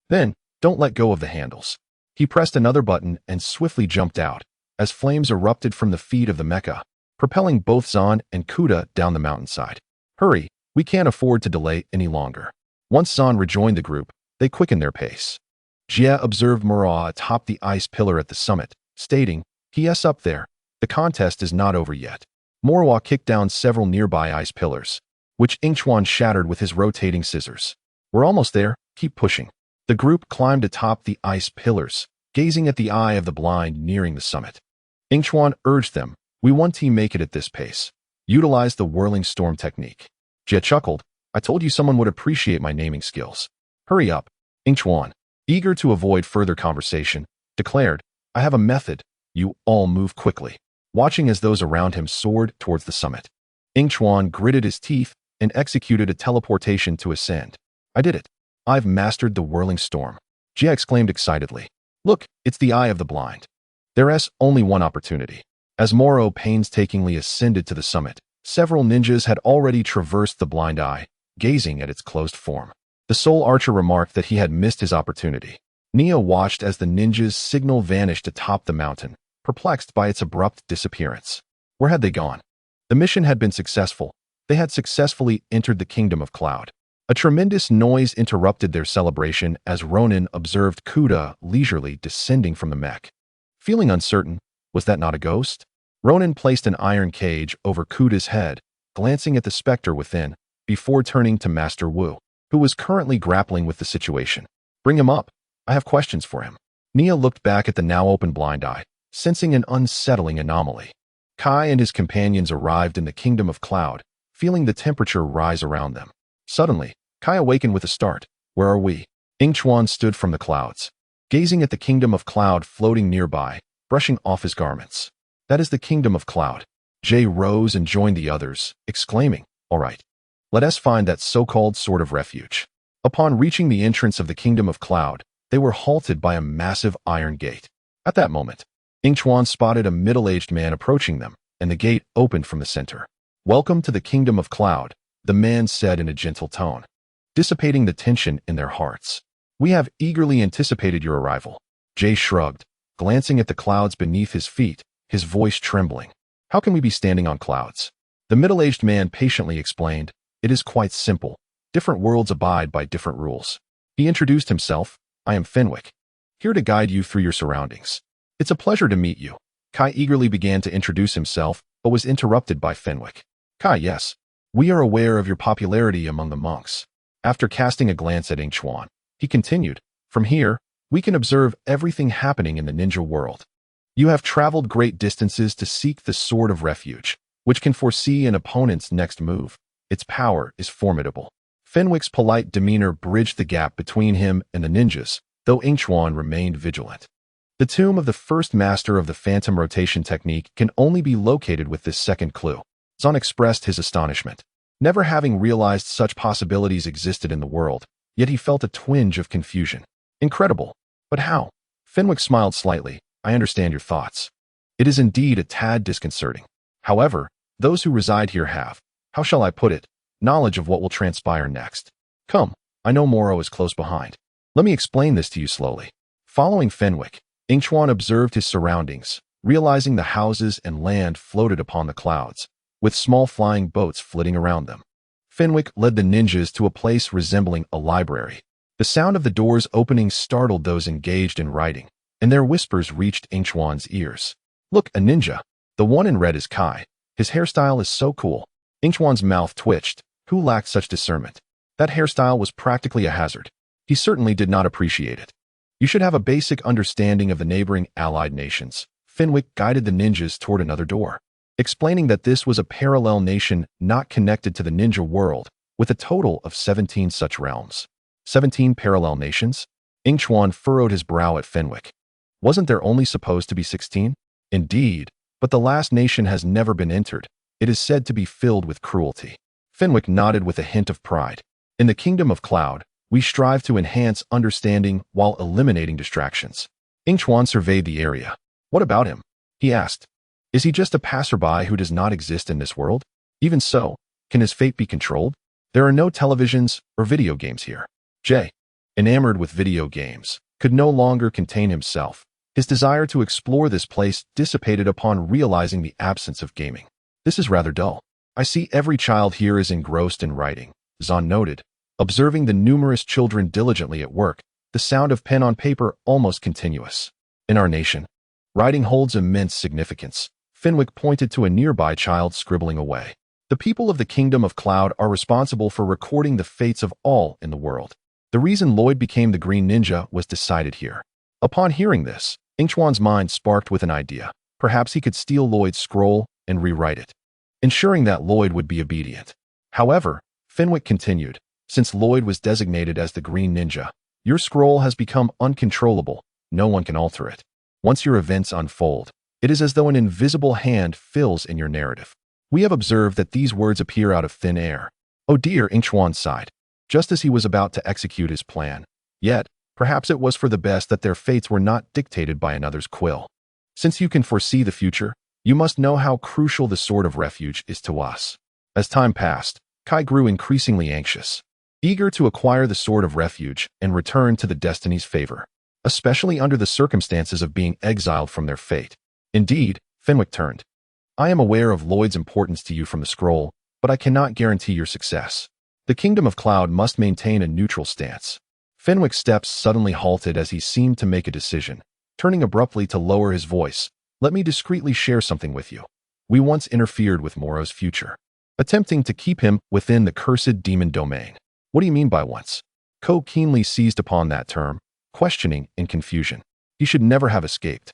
Then, don't let go of the handles. He pressed another button and swiftly jumped out, as flames erupted from the feet of the mecha, propelling both Zan and Kuda down the mountainside. Hurry, we can't afford to delay any longer. Once Zan rejoined the group, they quickened their pace. Jia observed Moroa atop the ice pillar at the summit, stating, "P.S. up there, the contest is not over yet." Moroa kicked down several nearby ice pillars, which Yingchuan shattered with his rotating scissors. "We're almost there, keep pushing." The group climbed atop the ice pillars, gazing at the eye of the blind nearing the summit. Yingchuan urged them, "We one team make it at this pace. Utilize the whirling storm technique." Jie chuckled, "I told you someone would appreciate my naming skills." "Hurry up." Yingchuan, eager to avoid further conversation, declared, "I have a method. You all move quickly." Watching as those around him soared towards the summit, Yingchuan gritted his teeth and executed a teleportation to ascend. "I did it. I've mastered the whirling storm." Jie exclaimed excitedly. "Look, it's the eye of the blind." There's only one opportunity. As Moro painstakingly ascended to the summit, several ninjas had already traversed the blind eye, gazing at its closed form. The sole archer remarked that he had missed his opportunity. Nia watched as the ninja's signal vanished atop the mountain, perplexed by its abrupt disappearance. Where had they gone? The mission had been successful. They had successfully entered the Kingdom of Cloud. A tremendous noise interrupted their celebration as Ronin observed Kuda leisurely descending from the mech. Feeling uncertain, was that not a ghost? Ronin placed an iron cage over Kuda's head, glancing at the specter within, before turning to Master Wu, who was currently grappling with the situation. "Bring him up. I have questions for him." Nia looked back at the now open blind eye, sensing an unsettling anomaly. Kai and his companions arrived in the Kingdom of Cloud, feeling the temperature rise around them. Suddenly, Kai awakened with a start. "Where are we?" Yingchuan stood from the clouds, gazing at the Kingdom of Cloud floating nearby, brushing off his garments. "That is the Kingdom of Cloud." Jay rose and joined the others, exclaiming, "All right, let us find that so-called sword of refuge." Upon reaching the entrance of the Kingdom of Cloud, they were halted by a massive iron gate. At that moment, Yingchuan spotted a middle-aged man approaching them, and the gate opened from the center. "Welcome to the Kingdom of Cloud," the man said in a gentle tone, dissipating the tension in their hearts. "We have eagerly anticipated your arrival." Jay shrugged, glancing at the clouds beneath his feet, his voice trembling. "How can we be standing on clouds?" The middle-aged man patiently explained, "It is quite simple. Different worlds abide by different rules." He introduced himself, "I am Fenwick, here to guide you through your surroundings." "It's a pleasure to meet you." Kai eagerly began to introduce himself, but was interrupted by Fenwick. "Kai, yes. We are aware of your popularity among the monks." After casting a glance at Yingchuan, he continued, "From here, we can observe everything happening in the ninja world. You have traveled great distances to seek the Sword of Refuge, which can foresee an opponent's next move. Its power is formidable." Fenwick's polite demeanor bridged the gap between him and the ninjas, though Yingchuan remained vigilant. The tomb of the first master of the phantom rotation technique can only be located with this second clue. Zahn expressed his astonishment, never having realized such possibilities existed in the world, yet he felt a twinge of confusion. "Incredible. But how?" Fenwick smiled slightly. "I understand your thoughts. It is indeed a tad disconcerting. However, those who reside here have, how shall I put it, knowledge of what will transpire next. Come, I know Moro is close behind. Let me explain this to you slowly." Following Fenwick, Yingchuan observed his surroundings, realizing the houses and land floated upon the clouds, with small flying boats flitting around them. Fenwick led the ninjas to a place resembling a library. The sound of the doors opening startled those engaged in writing, and their whispers reached Yingchuan's ears. "Look, a ninja. The one in red is Kai. His hairstyle is so cool." Yingchuan's mouth twitched. Who lacked such discernment? That hairstyle was practically a hazard. He certainly did not appreciate it. "You should have a basic understanding of the neighboring allied nations." Fenwick guided the ninjas toward another door, explaining that this was a parallel nation not connected to the ninja world, with a total of 17 such realms. 17 parallel nations? Yingchuan furrowed his brow at Fenwick. Wasn't there only supposed to be 16? Indeed, but the last nation has never been entered. It is said to be filled with cruelty. Fenwick nodded with a hint of pride. "In the Kingdom of Cloud, we strive to enhance understanding while eliminating distractions." Yingchuan surveyed the area. "What about him?" he asked. "Is he just a passerby who does not exist in this world? Even so, can his fate be controlled? There are no televisions or video games here." Jay, enamored with video games, could no longer contain himself. His desire to explore this place dissipated upon realizing the absence of gaming. "This is rather dull. I see every child here is engrossed in writing," Zahn noted, observing the numerous children diligently at work, the sound of pen on paper almost continuous. "In our nation, Writing holds immense significance. Fenwick pointed to a nearby child scribbling away. The people of the Kingdom of Cloud are responsible for recording the fates of all in the world. The reason Lloyd became the Green Ninja was decided here. Upon hearing this, Yingchuan's mind sparked with an idea. Perhaps he could steal Lloyd's scroll and rewrite it, ensuring that Lloyd would be obedient. However, Fenwick continued, since Lloyd was designated as the Green Ninja, your scroll has become uncontrollable. No one can alter it. Once your events unfold, it is as though an invisible hand fills in your narrative. We have observed that these words appear out of thin air. Oh dear, Yingchuan sighed, just as he was about to execute his plan. Yet, perhaps it was for the best that their fates were not dictated by another's quill. Since you can foresee the future, you must know how crucial the Sword of Refuge is to us. As time passed, Kai grew increasingly anxious, eager to acquire the Sword of Refuge and return to the Destiny's favor, especially under the circumstances of being exiled from their fate. Indeed, Fenwick turned. I am aware of Lloyd's importance to you from the scroll, but I cannot guarantee your success. The Kingdom of Cloud must maintain a neutral stance. Fenwick's steps suddenly halted as he seemed to make a decision, turning abruptly to lower his voice. Let me discreetly share something with you. We once interfered with Moro's future, attempting to keep him within the cursed demon domain. What do you mean by once? Ko keenly seized upon that term, questioning in confusion. He should never have escaped.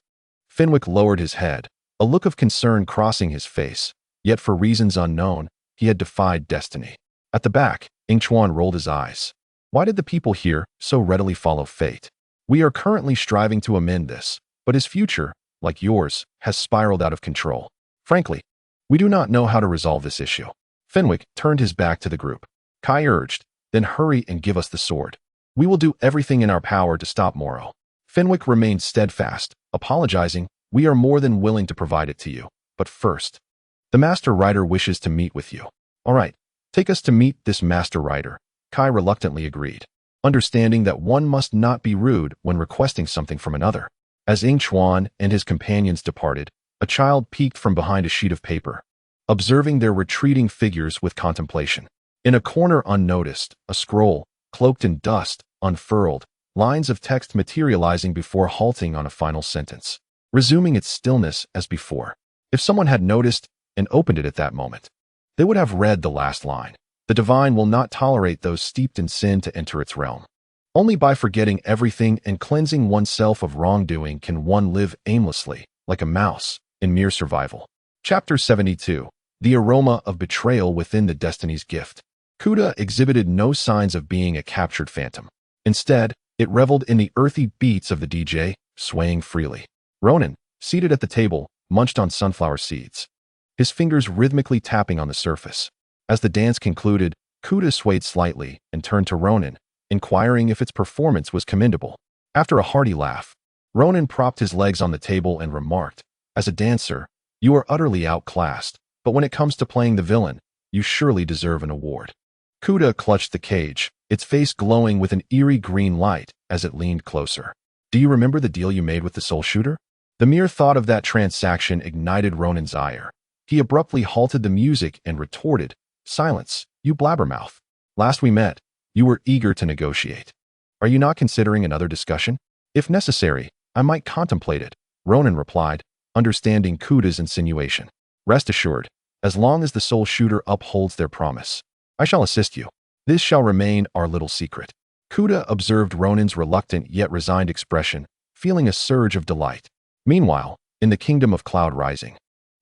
Fenwick lowered his head, a look of concern crossing his face, yet for reasons unknown, he had defied destiny. At the back, Yingchuan rolled his eyes. Why did the people here so readily follow fate? We are currently striving to amend this, but his future, like yours, has spiraled out of control. Frankly, we do not know how to resolve this issue. Fenwick turned his back to the group. Kai urged, then hurry and give us the sword. We will do everything in our power to stop Moro. Fenwick remained steadfast, apologizing. We are more than willing to provide it to you. But first, the Master Writer wishes to meet with you. All right, take us to meet this Master Writer. Kai reluctantly agreed, understanding that one must not be rude when requesting something from another. As Yingchuan and his companions departed, a child peeked from behind a sheet of paper, observing their retreating figures with contemplation. In a corner unnoticed, a scroll, cloaked in dust, unfurled, lines of text materializing before halting on a final sentence, resuming its stillness as before. If someone had noticed and opened it at that moment, they would have read the last line. The divine will not tolerate those steeped in sin to enter its realm. Only by forgetting everything and cleansing oneself of wrongdoing can one live aimlessly, like a mouse, in mere survival. Chapter 72. The Aroma of Betrayal Within the Destiny's Gift. Kuda exhibited no signs of being a captured phantom. Instead, it reveled in the earthy beats of the DJ, swaying freely. Ronan, seated at the table, munched on sunflower seeds, his fingers rhythmically tapping on the surface. As the dance concluded, Kuda swayed slightly and turned to Ronan, inquiring if its performance was commendable. After a hearty laugh, Ronan propped his legs on the table and remarked, as a dancer, you are utterly outclassed, but when it comes to playing the villain, you surely deserve an award. Kuda clutched the cage, its face glowing with an eerie green light as it leaned closer. Do you remember the deal you made with the soul shooter? The mere thought of that transaction ignited Ronan's ire. He abruptly halted the music and retorted, Silence, you blabbermouth. Last we met, you were eager to negotiate. Are you not considering another discussion? If necessary, I might contemplate it, Ronan replied, understanding Kuda's insinuation. Rest assured, as long as the soul shooter upholds their promise, I shall assist you. This shall remain our little secret. Kuda observed Ronan's reluctant yet resigned expression, feeling a surge of delight. Meanwhile, in the Kingdom of Cloud Rising,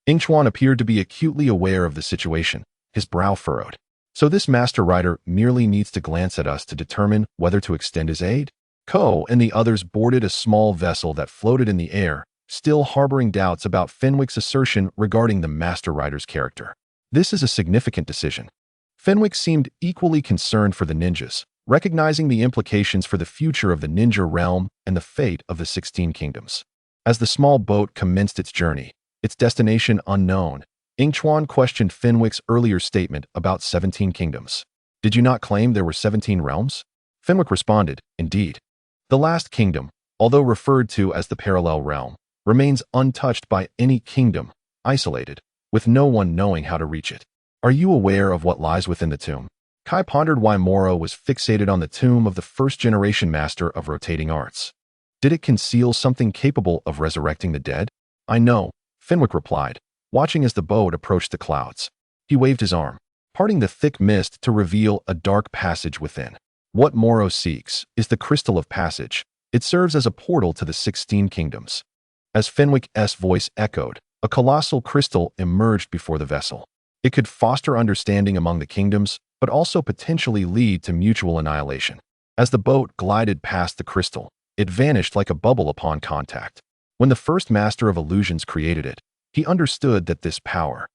Yingchuan appeared to be acutely aware of the situation, his brow furrowed. So this Master Writer merely needs to glance at us to determine whether to extend his aid? Ko and the others boarded a small vessel that floated in the air, still harboring doubts about Fenwick's assertion regarding the Master Writer's character. This is a significant decision. Fenwick seemed equally concerned for the ninjas, recognizing the implications for the future of the ninja realm and the fate of the 16 kingdoms. As the small boat commenced its journey, its destination unknown, Yingchuan questioned Fenwick's earlier statement about 17 kingdoms. Did you not claim there were 17 realms? Fenwick responded, indeed. The last kingdom, although referred to as the parallel realm, remains untouched by any kingdom, isolated, with no one knowing how to reach it. Are you aware of what lies within the tomb? Kai pondered why Moro was fixated on the tomb of the first-generation master of rotating arts. Did it conceal something capable of resurrecting the dead? I know, Fenwick replied, watching as the boat approached the clouds. He waved his arm, parting the thick mist to reveal a dark passage within. What Moro seeks is the Crystal of Passage. It serves as a portal to the 16 kingdoms. As Fenwick's voice echoed, a colossal crystal emerged before the vessel. It could foster understanding among the kingdoms, but also potentially lead to mutual annihilation. As the boat glided past the crystal, it vanished like a bubble upon contact. When the first master of illusions created it, he understood that this power,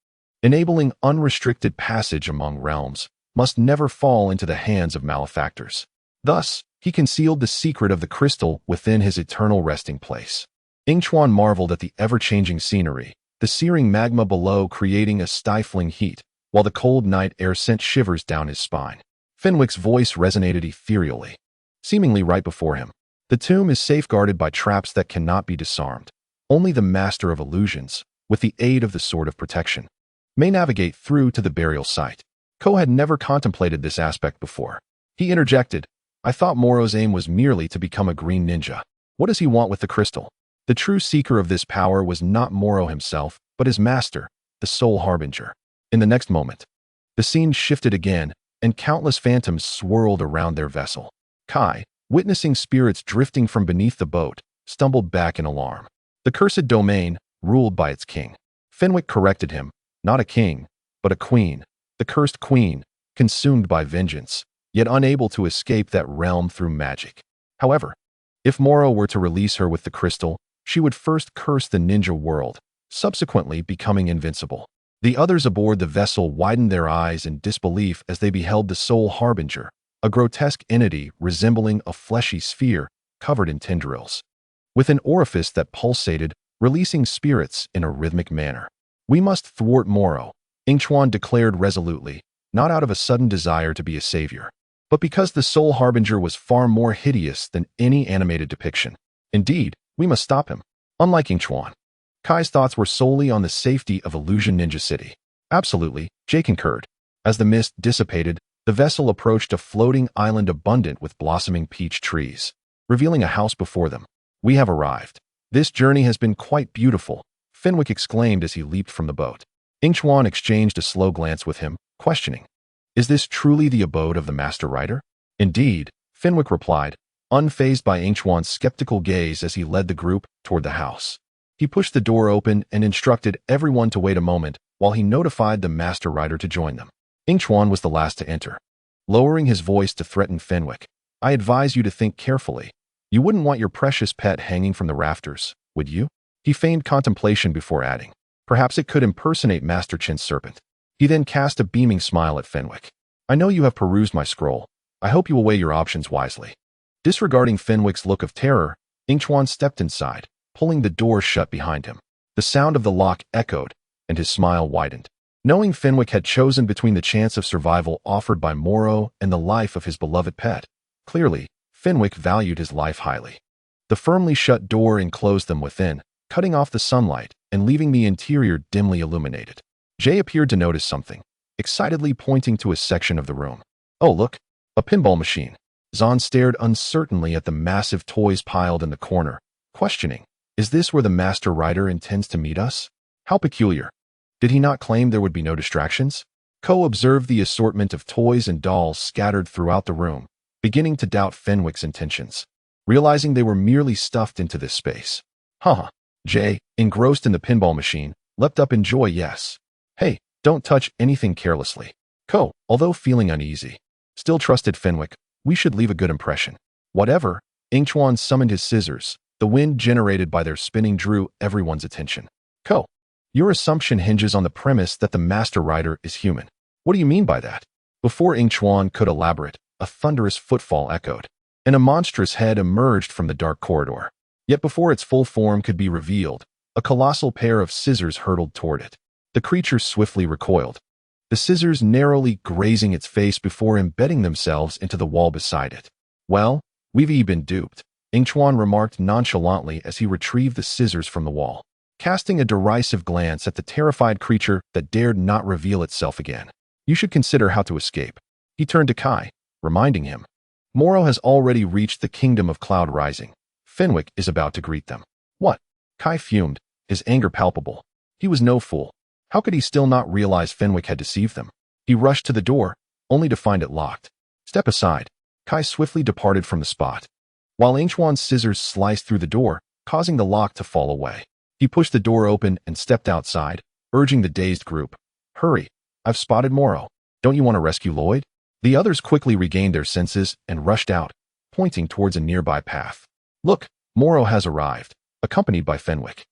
enabling unrestricted passage among realms, must never fall into the hands of malefactors. Thus, he concealed the secret of the crystal within his eternal resting place. Yingchuan marveled at the ever-changing scenery, the searing magma below creating a stifling heat, while the cold night air sent shivers down his spine. Fenwick's voice resonated ethereally, seemingly right before him. The tomb is safeguarded by traps that cannot be disarmed. Only the master of illusions, with the aid of the Sword of Protection, may navigate through to the burial site. Ko had never contemplated this aspect before. He interjected, I thought Moro's aim was merely to become a green ninja. What does he want with the crystal? The true seeker of this power was not Moro himself, but his master, the Soul Harbinger. In the next moment, the scene shifted again, and countless phantoms swirled around their vessel. Kai, witnessing spirits drifting from beneath the boat, stumbled back in alarm. The cursed domain, ruled by its king. Fenwick corrected him, not a king, but a queen. The cursed queen, consumed by vengeance, yet unable to escape that realm through magic. However, if Moro were to release her with the crystal, she would first curse the ninja world, subsequently becoming invincible. The others aboard the vessel widened their eyes in disbelief as they beheld the Soul Harbinger, a grotesque entity resembling a fleshy sphere covered in tendrils, with an orifice that pulsated, releasing spirits in a rhythmic manner. We must thwart Moro, Yingchuan declared resolutely, not out of a sudden desire to be a savior, but because the Soul Harbinger was far more hideous than any animated depiction. Indeed, we must stop him. Unlike Yingchuan, Kai's thoughts were solely on the safety of Illusion Ninja City. Absolutely, Jay concurred. As the mist dissipated, the vessel approached a floating island abundant with blossoming peach trees, revealing a house before them. We have arrived. This journey has been quite beautiful, Fenwick exclaimed as he leaped from the boat. Yingchuan exchanged a slow glance with him, questioning, is this truly the abode of the Master Rider? Indeed, Fenwick replied, unfazed by Yingchuan's skeptical gaze as he led the group toward the house. He pushed the door open and instructed everyone to wait a moment while he notified the Master Rider to join them. Yingchuan was the last to enter. Lowering his voice to threaten Fenwick, I advise you to think carefully. You wouldn't want your precious pet hanging from the rafters, would you? He feigned contemplation before adding, perhaps it could impersonate Master Chin's serpent. He then cast a beaming smile at Fenwick. I know you have perused my scroll. I hope you will weigh your options wisely. Disregarding Fenwick's look of terror, Yingchuan stepped inside, pulling the door shut behind him. The sound of the lock echoed, and his smile widened. Knowing Fenwick had chosen between the chance of survival offered by Moro and the life of his beloved pet, clearly, Fenwick valued his life highly. The firmly shut door enclosed them within, cutting off the sunlight and leaving the interior dimly illuminated. Jay appeared to notice something, excitedly pointing to a section of the room. Oh look, a pinball machine. Zahn stared uncertainly at the massive toys piled in the corner, questioning, is this where the Master Rider intends to meet us? How peculiar. Did he not claim there would be no distractions? Ko observed the assortment of toys and dolls scattered throughout the room, beginning to doubt Fenwick's intentions, realizing they were merely stuffed into this space. Jay, engrossed in the pinball machine, leapt up in joy. Yes. Hey, don't touch anything carelessly. Ko, although feeling uneasy, still trusted Fenwick. We should leave a good impression. Whatever, Yingchuan summoned his scissors. The wind generated by their spinning drew everyone's attention. Ko, your assumption hinges on the premise that the Master Rider is human. What do you mean by that? Before Yingchuan could elaborate, a thunderous footfall echoed, and a monstrous head emerged from the dark corridor. Yet before its full form could be revealed, a colossal pair of scissors hurtled toward it. The creature swiftly recoiled, the scissors narrowly grazing its face before embedding themselves into the wall beside it. Well, we've been duped, Yingchuan remarked nonchalantly as he retrieved the scissors from the wall, casting a derisive glance at the terrified creature that dared not reveal itself again. You should consider how to escape. He turned to Kai, reminding him. Moro has already reached the kingdom of Cloud Rising. Fenwick is about to greet them. What? Kai fumed, his anger palpable. He was no fool. How could he still not realize Fenwick had deceived them? He rushed to the door, only to find it locked. Step aside. Kai swiftly departed from the spot, while Yingchuan's scissors sliced through the door, causing the lock to fall away. He pushed the door open and stepped outside, urging the dazed group. Hurry, I've spotted Moro. Don't you want to rescue Lloyd? The others quickly regained their senses and rushed out, pointing towards a nearby path. Look, Moro has arrived, accompanied by Fenwick.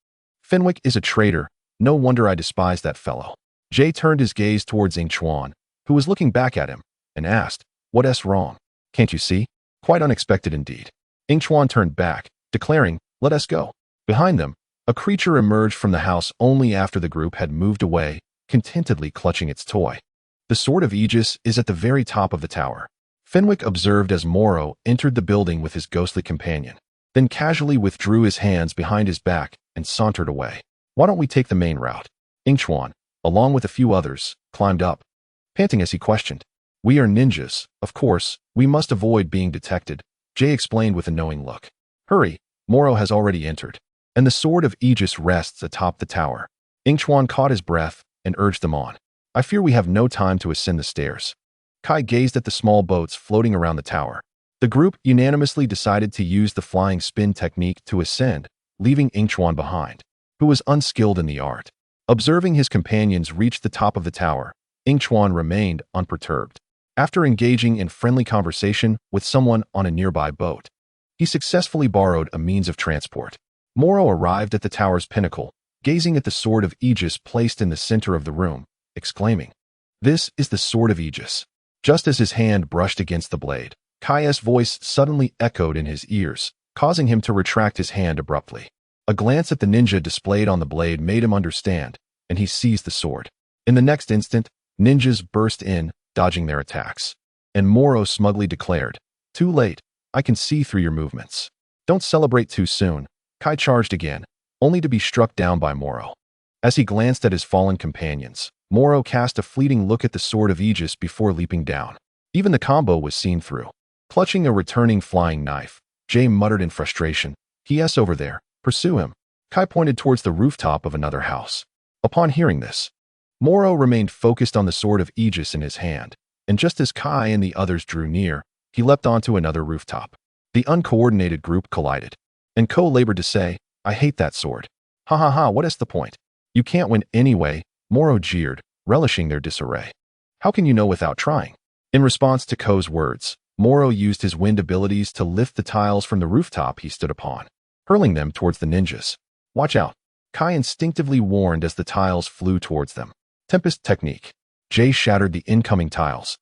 Fenwick is a traitor. No wonder I despise that fellow. Jay turned his gaze towards Yingchuan, who was looking back at him, and asked, What's wrong? Can't you see? Quite unexpected indeed. Yingchuan turned back, declaring, Let us go. Behind them, a creature emerged from the house only after the group had moved away, contentedly clutching its toy. The sword of Aegis is at the very top of the tower. Fenwick observed as Moro entered the building with his ghostly companion, then casually withdrew his hands behind his back and sauntered away. Why don't we take the main route? Yingchuan, along with a few others, climbed up, panting as he questioned. We are ninjas, of course, we must avoid being detected, Jay explained with a knowing look. Hurry, Moro has already entered, and the sword of Aegis rests atop the tower. Yingchuan caught his breath and urged them on. I fear we have no time to ascend the stairs. Kai gazed at the small boats floating around the tower. The group unanimously decided to use the flying spin technique to ascend, leaving Yingchuan behind, who was unskilled in the art. Observing his companions reach the top of the tower, Yingchuan remained unperturbed. After engaging in friendly conversation with someone on a nearby boat, he successfully borrowed a means of transport. Moro arrived at the tower's pinnacle, gazing at the sword of Aegis placed in the center of the room, exclaiming, This is the sword of Aegis. Just as his hand brushed against the blade, Kai's voice suddenly echoed in his ears, causing him to retract his hand abruptly. A glance at the ninja displayed on the blade made him understand, and he seized the sword. In the next instant, ninjas burst in, dodging their attacks. And Moro smugly declared, Too late, I can see through your movements. Don't celebrate too soon. Kai charged again, only to be struck down by Moro. As he glanced at his fallen companions, Moro cast a fleeting look at the sword of Aegis before leaping down. Even the combo was seen through. Clutching a returning flying knife, Jay muttered in frustration, Yes, over there, pursue him. Kai pointed towards the rooftop of another house. Upon hearing this, Moro remained focused on the sword of Aegis in his hand, and just as Kai and the others drew near, he leapt onto another rooftop. The uncoordinated group collided, and Ko labored to say, I hate that sword. Ha ha ha, what is the point? You can't win anyway, Moro jeered, relishing their disarray. How can you know without trying? In response to Ko's words, Moro used his wind abilities to lift the tiles from the rooftop he stood upon, hurling them towards the ninjas. Watch out, Kai instinctively warned as the tiles flew towards them. Tempest technique. Jay shattered the incoming tiles.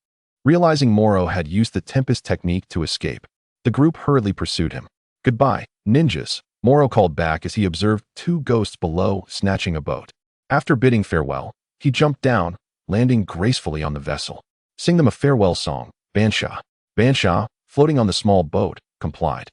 Realizing Moro had used the Tempest technique to escape, the group hurriedly pursued him. Goodbye, ninjas, Moro called back as he observed two ghosts below snatching a boat. After bidding farewell, he jumped down, landing gracefully on the vessel. Sing them a farewell song, Bansha. Bansha, floating on the small boat, complied,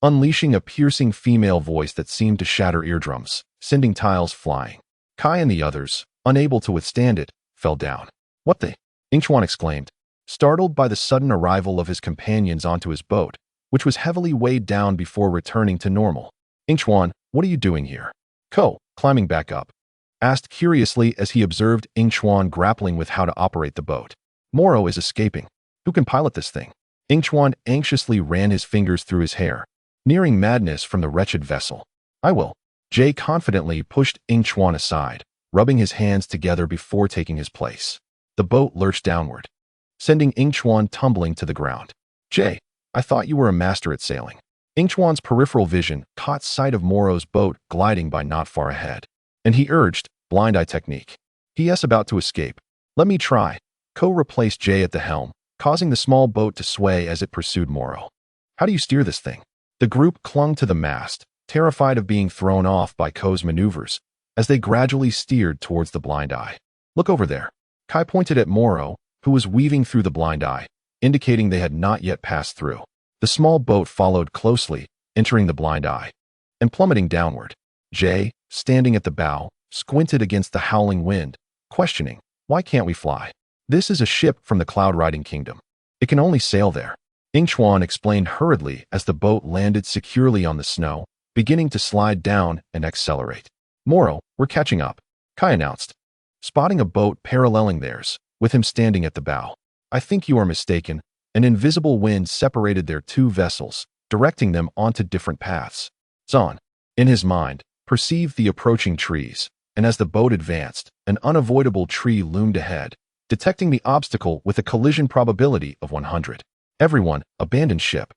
unleashing a piercing female voice that seemed to shatter eardrums, sending tiles flying. Kai and the others, unable to withstand it, fell down. What the? Yingchuan exclaimed, startled by the sudden arrival of his companions onto his boat, which was heavily weighed down before returning to normal. Yingchuan, what are you doing here? Ko, climbing back up, asked curiously as he observed Yingchuan grappling with how to operate the boat. Moro is escaping. Who can pilot this thing? Yingchuan anxiously ran his fingers through his hair, nearing madness from the wretched vessel. I will. Jay confidently pushed Yingchuan aside, rubbing his hands together before taking his place. The boat lurched downward, sending Yingchuan tumbling to the ground. Jay, I thought you were a master at sailing. Yingchuan's peripheral vision caught sight of Moro's boat gliding by not far ahead, and he urged, blind eye technique. He.S. about to escape. Let me try. Ko replaced Jay at the helm, causing the small boat to sway as it pursued Moro. How do you steer this thing? The group clung to the mast, terrified of being thrown off by Ko's maneuvers, as they gradually steered towards the blind eye. Look over there. Kai pointed at Moro, who was weaving through the blind eye, indicating they had not yet passed through. The small boat followed closely, entering the blind eye, and plummeting downward. Jay, standing at the bow, squinted against the howling wind, questioning, why can't we fly? This is a ship from the Cloud Riding Kingdom. It can only sail there. Yingchuan explained hurriedly as the boat landed securely on the snow, beginning to slide down and accelerate. Moro, we're catching up, Kai announced, spotting a boat paralleling theirs, with him standing at the bow. I think you are mistaken. An invisible wind separated their two vessels, directing them onto different paths. Zan, in his mind, perceived the approaching trees, and as the boat advanced, an unavoidable tree loomed ahead, detecting the obstacle with a collision probability of 100. Everyone, abandon ship.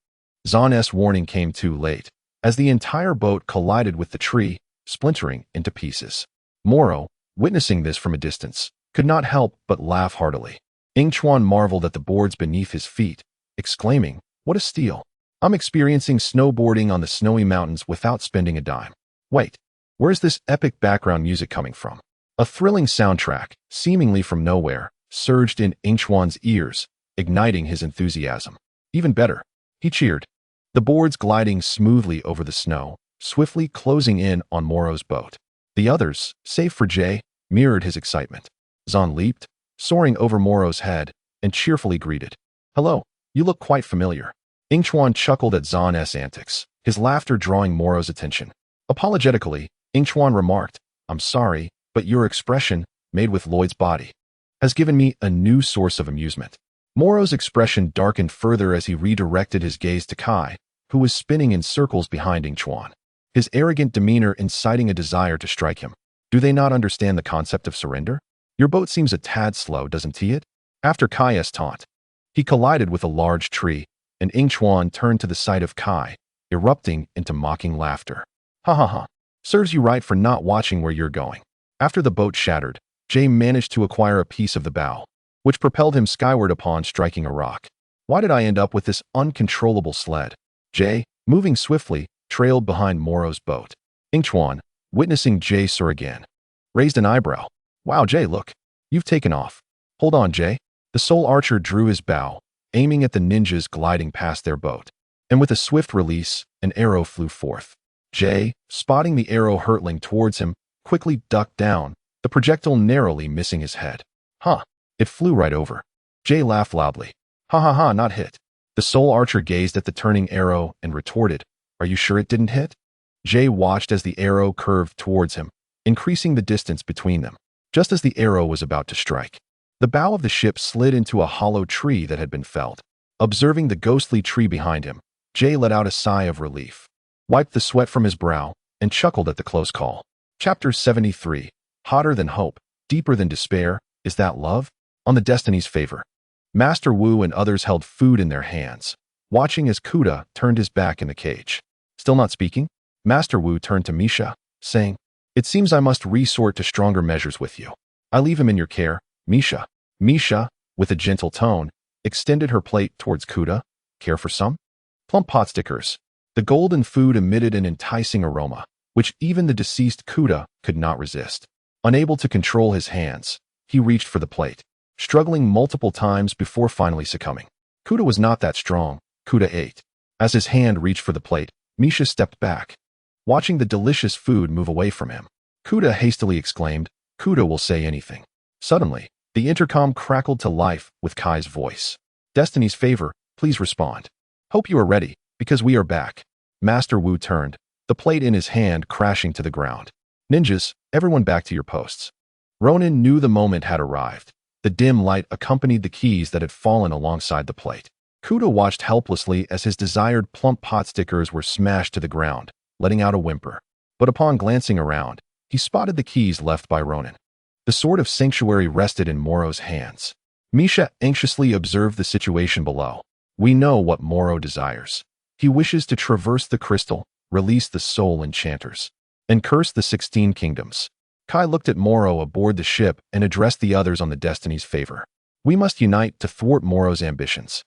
Zan's warning came too late, as the entire boat collided with the tree, splintering into pieces. Moro, witnessing this from a distance, could not help but laugh heartily. Yingchuan marveled at the boards beneath his feet, exclaiming, "What a steal! I'm experiencing snowboarding on the snowy mountains without spending a dime. Wait, where's this epic background music coming from?" A thrilling soundtrack, seemingly from nowhere, surged in Yingchuan's ears, igniting his enthusiasm. Even better, he cheered. The boards gliding smoothly over the snow, swiftly closing in on Moro's boat. The others, save for Jay, mirrored his excitement. Zan leaped, soaring over Moro's head, and cheerfully greeted. "Hello, you look quite familiar." Yingchuan chuckled at Zan's antics, his laughter drawing Moro's attention. Apologetically, Yingchuan remarked, "I'm sorry, but your expression, made with Lloyd's body, has given me a new source of amusement." Moro's expression darkened further as he redirected his gaze to Kai, who was spinning in circles behind Yingchuan, his arrogant demeanor inciting a desire to strike him. Do they not understand the concept of surrender? Your boat seems a tad slow, doesn't it? After Kai's taunt, he collided with a large tree, and Yingchuan turned to the sight of Kai, erupting into mocking laughter. Ha ha ha. Serves you right for not watching where you're going. After the boat shattered, Jay managed to acquire a piece of the bow, which propelled him skyward upon striking a rock. Why did I end up with this uncontrollable sled? Jay, moving swiftly, trailed behind Moro's boat. Yingchuan, witnessing Jay soar again, raised an eyebrow. Wow, Jay, look. You've taken off. Hold on, Jay. The soul archer drew his bow, aiming at the ninjas gliding past their boat. And with a swift release, an arrow flew forth. Jay, spotting the arrow hurtling towards him, quickly ducked down, the projectile narrowly missing his head. Huh. It flew right over. Jay laughed loudly. Ha ha ha, not hit. The soul archer gazed at the turning arrow and retorted, "Are you sure it didn't hit?" Jay watched as the arrow curved towards him, increasing the distance between them. Just as the arrow was about to strike, the bow of the ship slid into a hollow tree that had been felled. Observing the ghostly tree behind him, Jay let out a sigh of relief, wiped the sweat from his brow, and chuckled at the close call. Chapter 73. Hotter than hope, deeper than despair, is that love? On the Destiny's Favor. Master Wu and others held food in their hands, watching as Kuda turned his back in the cage. Still not speaking, Master Wu turned to Misha, saying, "It seems I must resort to stronger measures with you. I leave him in your care, Misha." Misha, with a gentle tone, extended her plate towards Kuda. "Care for some?" Plump pot stickers. The golden food emitted an enticing aroma, which even the deceased Kuda could not resist. Unable to control his hands, he reached for the plate, struggling multiple times before finally succumbing. Kuda was not that strong. Kuda ate. As his hand reached for the plate, Misha stepped back, watching the delicious food move away from him. Kuda hastily exclaimed, "Kuda will say anything." Suddenly, the intercom crackled to life with Kai's voice. "Destiny's Favor, please respond. Hope you are ready, because we are back." Master Wu turned, the plate in his hand crashing to the ground. "Ninjas, everyone back to your posts." Ronin knew the moment had arrived. The dim light accompanied the keys that had fallen alongside the plate. Kuda watched helplessly as his desired plump pot stickers were smashed to the ground, letting out a whimper. But upon glancing around, he spotted the keys left by Ronin. The sword of sanctuary rested in Moro's hands. Misha anxiously observed the situation below. We know what Moro desires. He wishes to traverse the crystal, release the soul enchanters, and curse the 16 kingdoms. Kai looked at Moro aboard the ship and addressed the others on the Destiny's Favor. We must unite to thwart Moro's ambitions.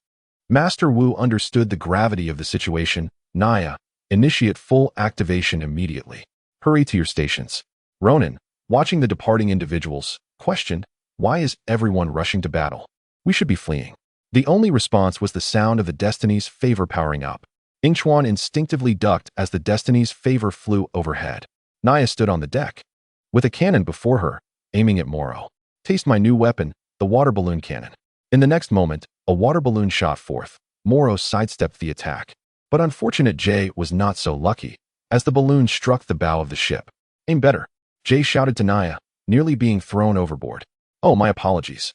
Master Wu understood the gravity of the situation. Naya, initiate full activation immediately. Hurry to your stations. Ronin, watching the departing individuals, questioned, "Why is everyone rushing to battle? We should be fleeing." The only response was the sound of the Destiny's Favor powering up. Yingchuan instinctively ducked as the Destiny's Favor flew overhead. Naya stood on the deck, with a cannon before her, aiming at Moro. "Taste my new weapon, the water balloon cannon." In the next moment, a water balloon shot forth, Moro sidestepped the attack. But unfortunate Jay was not so lucky, as the balloon struck the bow of the ship. Aim better, Jay shouted to Naya, nearly being thrown overboard. Oh, my apologies.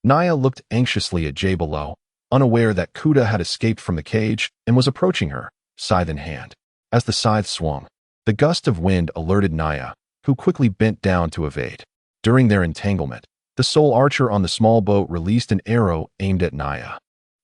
Naya looked anxiously at Jay below, unaware that Kuda had escaped from the cage and was approaching her, scythe in hand. As the scythe swung, the gust of wind alerted Naya, who quickly bent down to evade. During their entanglement, the sole archer on the small boat released an arrow aimed at Naya.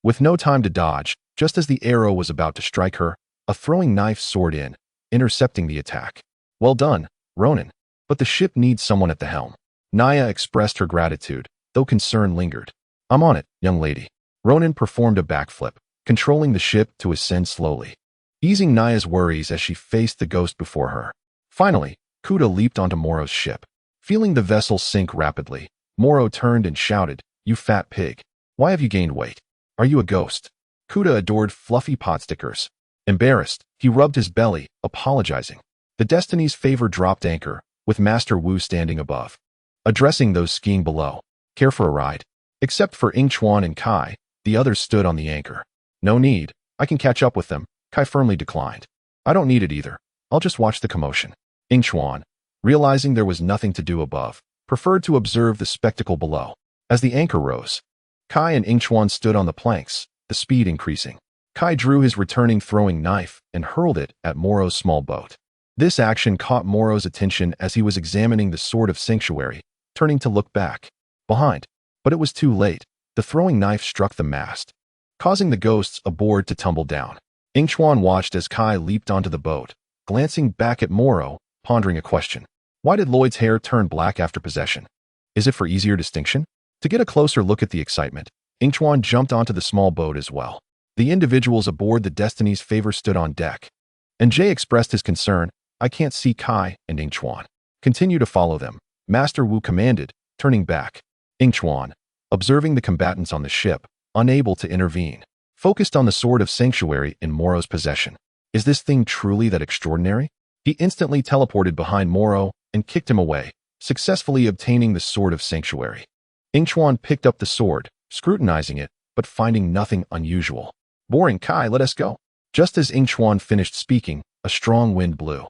With no time to dodge, just as the arrow was about to strike her, a throwing knife soared in, intercepting the attack. Well done, Ronin. But the ship needs someone at the helm. Naya expressed her gratitude, though concern lingered. I'm on it, young lady. Ronin performed a backflip, controlling the ship to ascend slowly, easing Naya's worries as she faced the ghost before her. Finally, Kuda leaped onto Moro's ship. Feeling the vessel sink rapidly, Moro turned and shouted, "You fat pig. Why have you gained weight? Are you a ghost?" Kuda adored fluffy pot stickers. Embarrassed, he rubbed his belly, apologizing. The Destiny's Favor dropped anchor, with Master Wu standing above, addressing those skiing below. Care for a ride? Except for Yingchuan and Kai, the others stood on the anchor. No need, I can catch up with them, Kai firmly declined. I don't need it either. I'll just watch the commotion. Yingchuan, realizing there was nothing to do above, preferred to observe the spectacle below. As the anchor rose, Kai and Yingchuan stood on the planks, the speed increasing. Kai drew his returning throwing knife and hurled it at Moro's small boat. This action caught Moro's attention as he was examining the Sword of Sanctuary, turning to look back. Behind. But it was too late. The throwing knife struck the mast, causing the ghosts aboard to tumble down. Yingchuan watched as Kai leaped onto the boat, glancing back at Moro, pondering a question. Why did Lloyd's hair turn black after possession? Is it for easier distinction? To get a closer look at the excitement, Yingchuan jumped onto the small boat as well. The individuals aboard the Destiny's Favor stood on deck, and Jay expressed his concern. I can't see Kai and Yingchuan. Continue to follow them, Master Wu commanded, turning back. Yingchuan, observing the combatants on the ship, unable to intervene, focused on the Sword of Sanctuary in Moro's possession. Is this thing truly that extraordinary? He instantly teleported behind Moro and kicked him away, successfully obtaining the Sword of Sanctuary. Yingchuan picked up the sword, scrutinizing it, but finding nothing unusual. Boring, Kai, let us go. Just as Yingchuan finished speaking, a strong wind blew,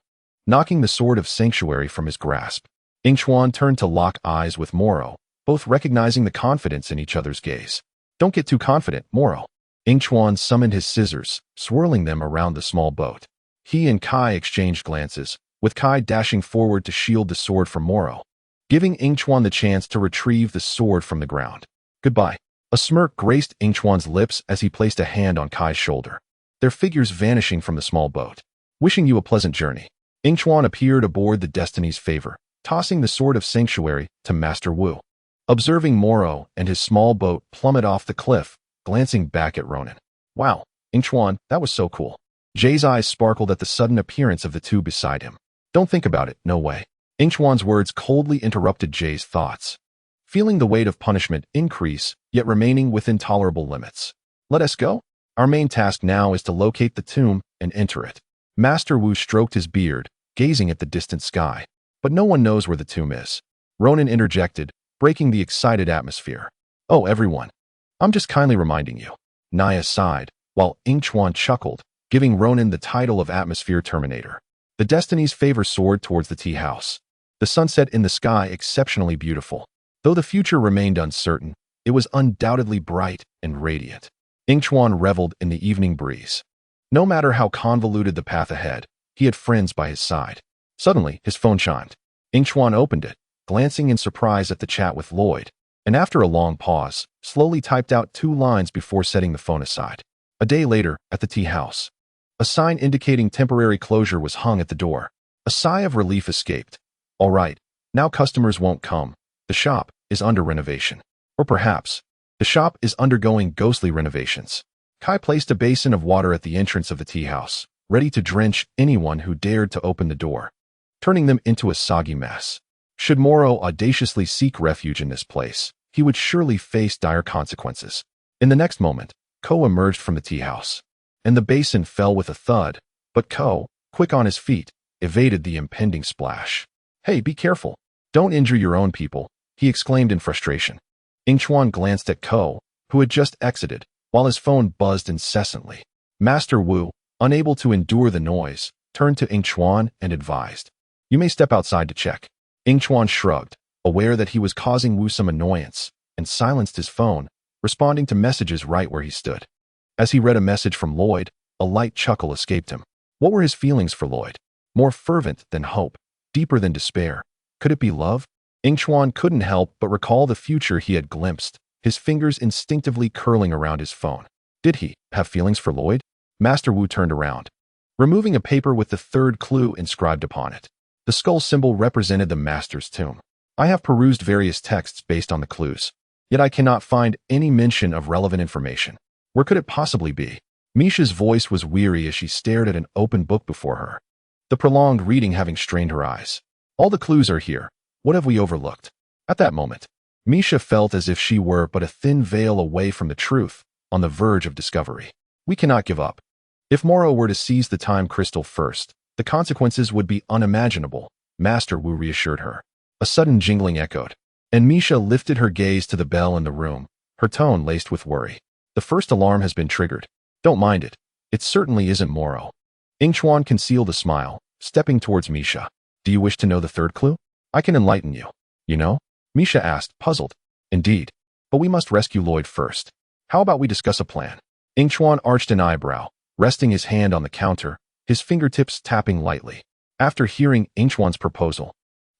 knocking the Sword of Sanctuary from his grasp. Yingchuan turned to lock eyes with Moro, both recognizing the confidence in each other's gaze. Don't get too confident, Moro. Yingchuan summoned his scissors, swirling them around the small boat. He and Kai exchanged glances, with Kai dashing forward to shield the sword from Moro, giving Yingchuan the chance to retrieve the sword from the ground. Goodbye. A smirk graced Yingchuan's lips as he placed a hand on Kai's shoulder, their figures vanishing from the small boat. Wishing you a pleasant journey. Yingchuan appeared aboard the Destiny's Favor, tossing the Sword of Sanctuary to Master Wu. Observing Moro and his small boat plummet off the cliff, glancing back at Ronin. Wow, Yingchuan, that was so cool. Jay's eyes sparkled at the sudden appearance of the two beside him. Don't think about it, no way. Yingchuan's words coldly interrupted Jay's thoughts, feeling the weight of punishment increase, yet remaining within tolerable limits. Let us go. Our main task now is to locate the tomb and enter it. Master Wu stroked his beard, gazing at the distant sky. But no one knows where the tomb is. Ronin interjected, breaking the excited atmosphere. Oh, everyone. I'm just kindly reminding you. Naya sighed, while Yingchuan chuckled, giving Ronin the title of Atmosphere Terminator. The Destiny's Favor soared towards the tea house. The sunset in the sky exceptionally beautiful. Though the future remained uncertain, it was undoubtedly bright and radiant. Yingchuan reveled in the evening breeze. No matter how convoluted the path ahead, he had friends by his side. Suddenly, his phone chimed. Yingchuan opened it, glancing in surprise at the chat with Lloyd, and after a long pause, slowly typed out 2 lines before setting the phone aside. A day later, at the tea house, a sign indicating temporary closure was hung at the door. A sigh of relief escaped. All right, now customers won't come. The shop is under renovation. Or perhaps, the shop is undergoing ghostly renovations. Kai placed a basin of water at the entrance of the tea house, ready to drench anyone who dared to open the door, turning them into a soggy mess. Should Moro audaciously seek refuge in this place, he would surely face dire consequences. In the next moment, Ko emerged from the tea house, and the basin fell with a thud, but Ko, quick on his feet, evaded the impending splash. Hey, be careful. Don't injure your own people, he exclaimed in frustration. Yingchuan glanced at Ko, who had just exited, while his phone buzzed incessantly. Master Wu, unable to endure the noise, turned to Yingchuan and advised, "You may step outside to check." Yingchuan shrugged, aware that he was causing Wu some annoyance, and silenced his phone, responding to messages right where he stood. As he read a message from Lloyd, a light chuckle escaped him. What were his feelings for Lloyd? More fervent than hope, deeper than despair. Could it be love? Yingchuan couldn't help but recall the future he had glimpsed, his fingers instinctively curling around his phone. Did he have feelings for Lloyd? Master Wu turned around, removing a paper with the third clue inscribed upon it. The skull symbol represented the master's tomb. I have perused various texts based on the clues, yet I cannot find any mention of relevant information. Where could it possibly be? Misha's voice was weary as she stared at an open book before her, the prolonged reading having strained her eyes. All the clues are here. What have we overlooked? At that moment, Misha felt as if she were but a thin veil away from the truth, on the verge of discovery. We cannot give up. If Moro were to seize the time crystal first, the consequences would be unimaginable, Master Wu reassured her. A sudden jingling echoed, and Misha lifted her gaze to the bell in the room, her tone laced with worry. The first alarm has been triggered. Don't mind it. It certainly isn't Moro. Yingchuan concealed a smile, stepping towards Misha. Do you wish to know the third clue? I can enlighten you. You know? Misha asked, puzzled. Indeed. But we must rescue Lloyd first. How about we discuss a plan? Yingchuan arched an eyebrow, resting his hand on the counter, his fingertips tapping lightly. After hearing Yingchuan's proposal,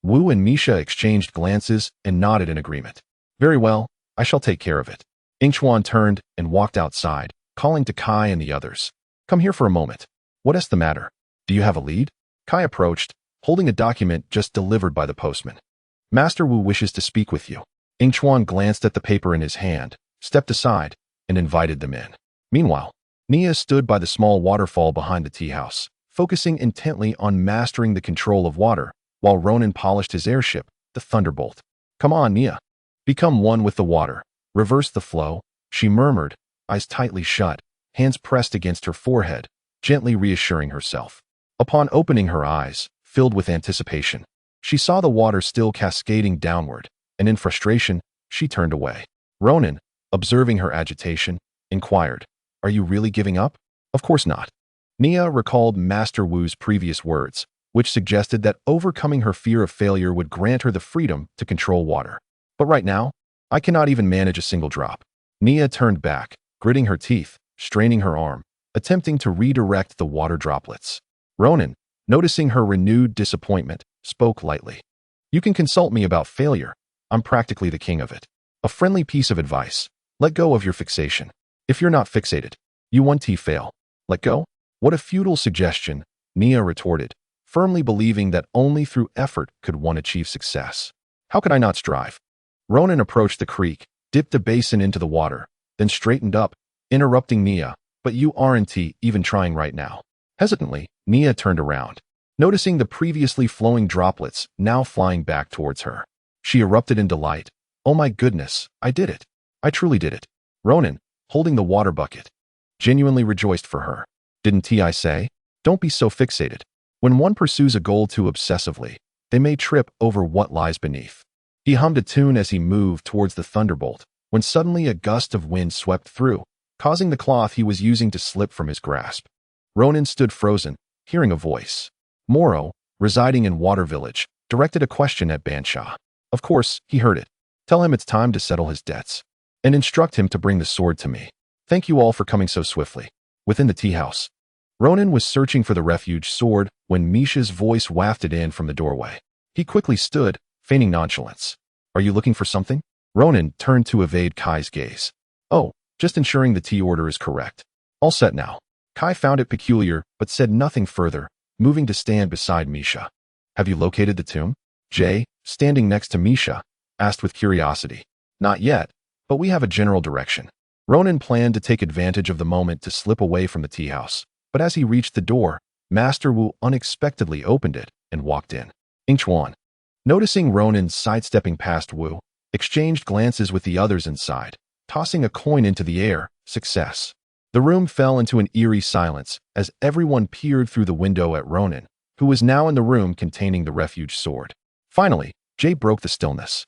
Wu and Misha exchanged glances and nodded in agreement. Very well, I shall take care of it. Yingchuan turned and walked outside, calling to Kai and the others. Come here for a moment. What is the matter? Do you have a lead? Kai approached, holding a document just delivered by the postman. Master Wu wishes to speak with you. Yingchuan glanced at the paper in his hand, stepped aside, and invited them in. Meanwhile, Nia stood by the small waterfall behind the tea house, focusing intently on mastering the control of water, while Ronan polished his airship, the Thunderbolt. Come on, Nia. Become one with the water. Reverse the flow, she murmured, eyes tightly shut, hands pressed against her forehead, gently reassuring herself. Upon opening her eyes, filled with anticipation, she saw the water still cascading downward, and in frustration, she turned away. Ronan, observing her agitation, inquired, Are you really giving up? Of course not. Nia recalled Master Wu's previous words, which suggested that overcoming her fear of failure would grant her the freedom to control water. But right now, I cannot even manage a single drop. Nia turned back, gritting her teeth, straining her arm, attempting to redirect the water droplets. Ronan, noticing her renewed disappointment, spoke lightly. You can consult me about failure. I'm practically the king of it. A friendly piece of advice. Let go of your fixation. If you're not fixated, you won't fail. Let go? What a futile suggestion, Nia retorted, firmly believing that only through effort could one achieve success. How could I not strive? Ronan approached the creek, dipped the basin into the water, then straightened up, interrupting Nia, but you aren't even trying right now. Hesitantly, Nia turned around, noticing the previously flowing droplets now flying back towards her. She erupted in delight. Oh my goodness, I did it. I truly did it. Ronan, holding the water bucket, genuinely rejoiced for her. Didn't I say? Don't be so fixated. When one pursues a goal too obsessively, they may trip over what lies beneath. He hummed a tune as he moved towards the Thunderbolt, when suddenly a gust of wind swept through, causing the cloth he was using to slip from his grasp. Ronan stood frozen, hearing a voice. Moro, residing in Water Village, directed a question at Bansha. Of course, he heard it. Tell him it's time to settle his debts. And instruct him to bring the sword to me. Thank you all for coming so swiftly. Within the tea house, Ronan was searching for the refuge sword when Misha's voice wafted in from the doorway. He quickly stood, feigning nonchalance. Are you looking for something? Ronan turned to evade Kai's gaze. Oh, just ensuring the tea order is correct. All set now. Kai found it peculiar, but said nothing further, moving to stand beside Misha. Have you located the tomb? Jay, standing next to Misha, asked with curiosity. Not yet, but we have a general direction. Ronan planned to take advantage of the moment to slip away from the tea house, but as he reached the door, Master Wu unexpectedly opened it and walked in. Yingchuan, noticing Ronan sidestepping past Wu, exchanged glances with the others inside, tossing a coin into the air. Success. The room fell into an eerie silence as everyone peered through the window at Ronan, who was now in the room containing the refuge sword. Finally, Jay broke the stillness.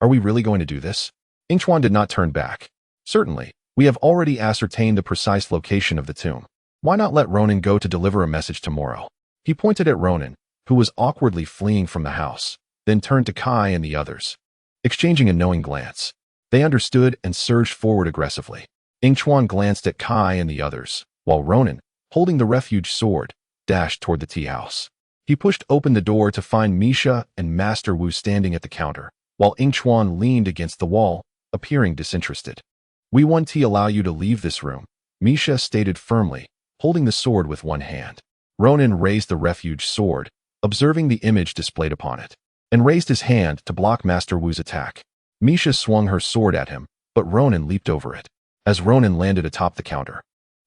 Are we really going to do this? Yingchuan did not turn back. Certainly, We have already ascertained the precise location of the tomb. Why not let Ronin go to deliver a message to Moro? He pointed at Ronin, who was awkwardly fleeing from the house, then turned to Kai and the others. Exchanging a knowing glance, they understood and surged forward aggressively. Yingchuan glanced at Kai and the others, while Ronin, holding the refuge sword, dashed toward the tea house. He pushed open the door to find Misha and Master Wu standing at the counter, while Yingchuan leaned against the wall, appearing disinterested. "We want to allow you to leave this room," Misha stated firmly, holding the sword with one hand. Ronin raised the refuge sword, observing the image displayed upon it, and raised his hand to block Master Wu's attack. Misha swung her sword at him, but Ronin leaped over it. As Ronin landed atop the counter,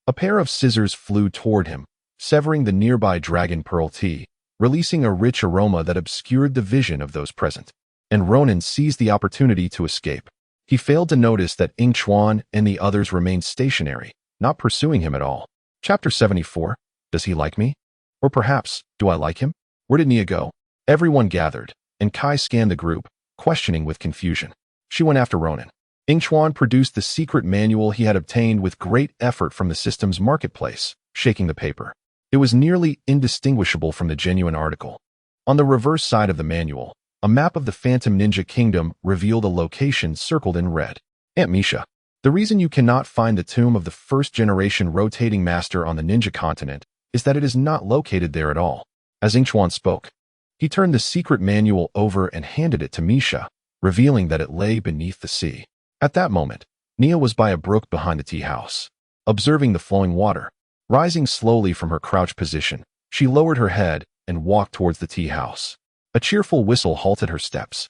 a pair of scissors flew toward him, severing the nearby dragon pearl tea, releasing a rich aroma that obscured the vision of those present. And Ronin seized the opportunity to escape. He failed to notice that Yingchuan and the others remained stationary, not pursuing him at all. Chapter 74. Does he like me? Or perhaps, do I like him? Where did Nia go? Everyone gathered, and Kai scanned the group, questioning with confusion. She went after Ronin. Yingchuan produced the secret manual he had obtained with great effort from the system's marketplace, shaking the paper. It was nearly indistinguishable from the genuine article. On the reverse side of the manual, a map of the Phantom Ninja Kingdom revealed a location circled in red. Aunt Misha, the reason you cannot find the tomb of the first-generation rotating master on the ninja continent is that it is not located there at all. As Yingchuan spoke, he turned the secret manual over and handed it to Misha, revealing that it lay beneath the sea. At that moment, Nia was by a brook behind the tea house. Observing the flowing water, rising slowly from her crouched position, she lowered her head and walked towards the tea house. A cheerful whistle halted her steps,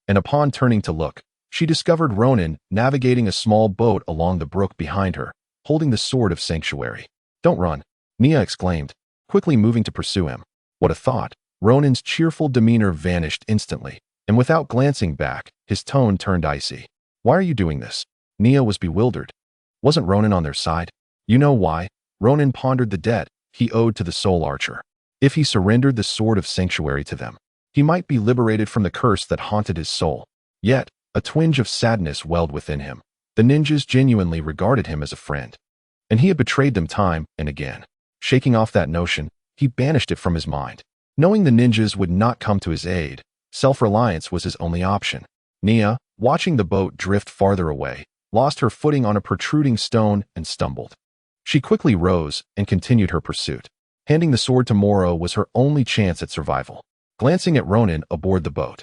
and upon turning to look, she discovered Ronin navigating a small boat along the brook behind her, holding the sword of sanctuary. "Don't run," Nia exclaimed, quickly moving to pursue him. What a thought! Ronin's cheerful demeanor vanished instantly, and without glancing back, his tone turned icy. "Why are you doing this?" Nia was bewildered. Wasn't Ronin on their side? You know why? Ronin pondered the debt he owed to the soul archer. If he surrendered the sword of sanctuary to them, he might be liberated from the curse that haunted his soul. Yet, a twinge of sadness welled within him. The ninjas genuinely regarded him as a friend, and he had betrayed them time and again. Shaking off that notion, he banished it from his mind. Knowing the ninjas would not come to his aid, self-reliance was his only option. Nia, watching the boat drift farther away, lost her footing on a protruding stone and stumbled. She quickly rose and continued her pursuit. Handing the sword to Moro was her only chance at survival. Glancing at Ronin aboard the boat,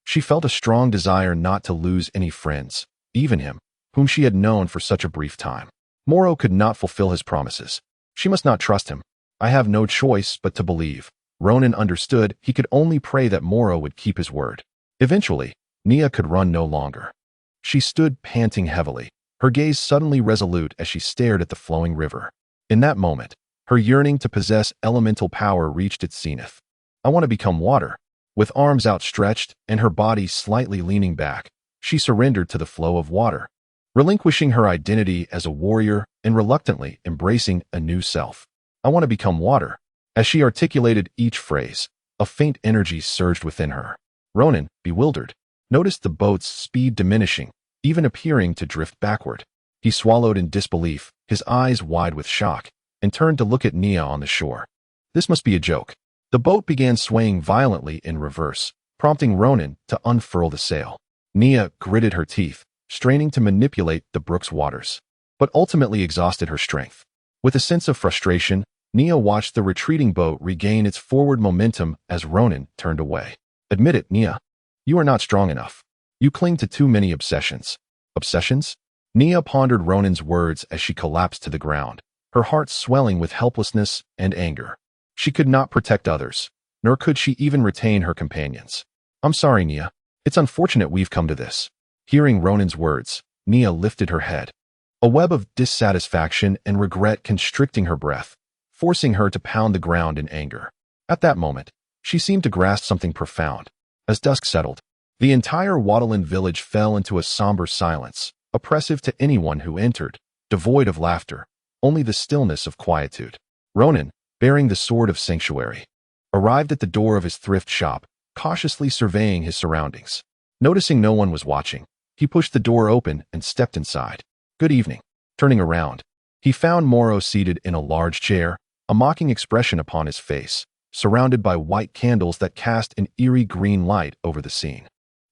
she felt a strong desire not to lose any friends, even him, whom she had known for such a brief time. Moro could not fulfill his promises. She must not trust him. I have no choice but to believe. Ronin understood he could only pray that Moro would keep his word. Eventually, Nia could run no longer. She stood panting heavily, her gaze suddenly resolute as she stared at the flowing river. In that moment, her yearning to possess elemental power reached its zenith. "I want to become water." With arms outstretched and her body slightly leaning back, she surrendered to the flow of water, relinquishing her identity as a warrior and reluctantly embracing a new self. "I want to become water." As she articulated each phrase, a faint energy surged within her. Ronin, bewildered, noticed the boat's speed diminishing, even appearing to drift backward. He swallowed in disbelief, his eyes wide with shock, and turned to look at Nia on the shore. This must be a joke. The boat began swaying violently in reverse, prompting Ronin to unfurl the sail. Nia gritted her teeth, straining to manipulate the brook's waters, but ultimately exhausted her strength. With a sense of frustration, Nia watched the retreating boat regain its forward momentum as Ronin turned away. "Admit it, Nia. You are not strong enough. You cling to too many obsessions." Obsessions? Nia pondered Ronin's words as she collapsed to the ground, her heart swelling with helplessness and anger. She could not protect others, nor could she even retain her companions. "I'm sorry, Nia. It's unfortunate we've come to this." Hearing Ronin's words, Nia lifted her head, a web of dissatisfaction and regret constricting her breath, forcing her to pound the ground in anger. At that moment, she seemed to grasp something profound. As dusk settled, the entire Waddleland village fell into a somber silence, oppressive to anyone who entered, devoid of laughter, only the stillness of quietude. Ronin, bearing the sword of sanctuary, arrived at the door of his thrift shop, cautiously surveying his surroundings. Noticing no one was watching, he pushed the door open and stepped inside. "Good evening." Turning around, he found Moro seated in a large chair, a mocking expression upon his face, surrounded by white candles that cast an eerie green light over the scene.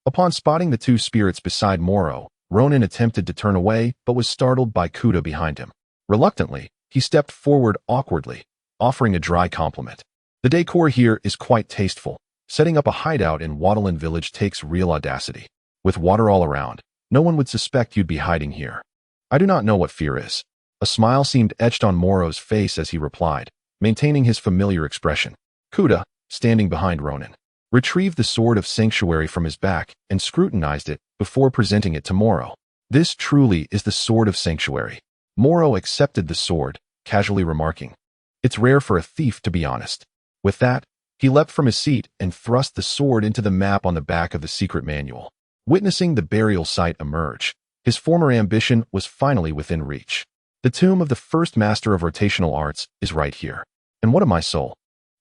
Upon spotting the two spirits beside Moro, Ronin attempted to turn away but was startled by Kuda behind him. Reluctantly, he stepped forward awkwardly, offering a dry compliment. The decor here is quite tasteful. Setting up a hideout in Waterland Village takes real audacity. With water all around, no one would suspect you'd be hiding here. I do not know what fear is. A smile seemed etched on Moro's face as he replied, maintaining his familiar expression. Kuda, standing behind Ronin, retrieved the sword of sanctuary from his back and scrutinized it before presenting it to Moro. This truly is the sword of sanctuary. Moro accepted the sword, casually remarking, "It's rare for a thief, to be honest." With that, he leapt from his seat and thrust the sword into the map on the back of the secret manual. Witnessing the burial site emerge, his former ambition was finally within reach. The tomb of the first master of rotational arts is right here. And what of my soul?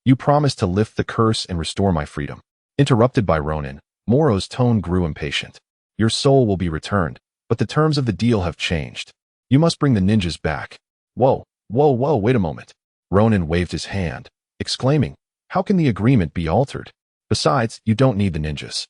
You promised to lift the curse and restore my freedom. Interrupted by Ronin, Moro's tone grew impatient. Your soul will be returned, but the terms of the deal have changed. You must bring the ninjas back. Whoa, wait a moment. Ronin waved his hand, exclaiming, how can the agreement be altered? Besides, you don't need the ninjas.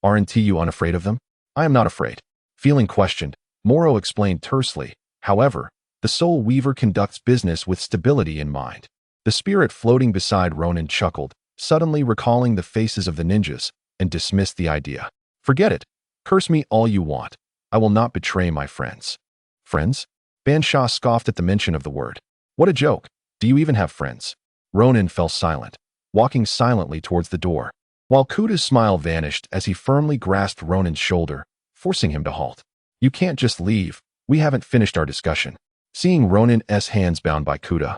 Aren't you unafraid of them? I am not afraid. Feeling questioned, Moro explained tersely, however, the Soul Weaver conducts business with stability in mind. The spirit floating beside Ronin chuckled, suddenly recalling the faces of the ninjas, and dismissed the idea. Forget it. Curse me all you want. I will not betray my friends. Friends? Bansha scoffed at the mention of the word. What a joke. Do you even have friends? Ronin fell silent, walking silently towards the door, while Kuda's smile vanished as he firmly grasped Ronin's shoulder, forcing him to halt. You can't just leave. We haven't finished our discussion. Seeing Ronin's hands bound by Kuda,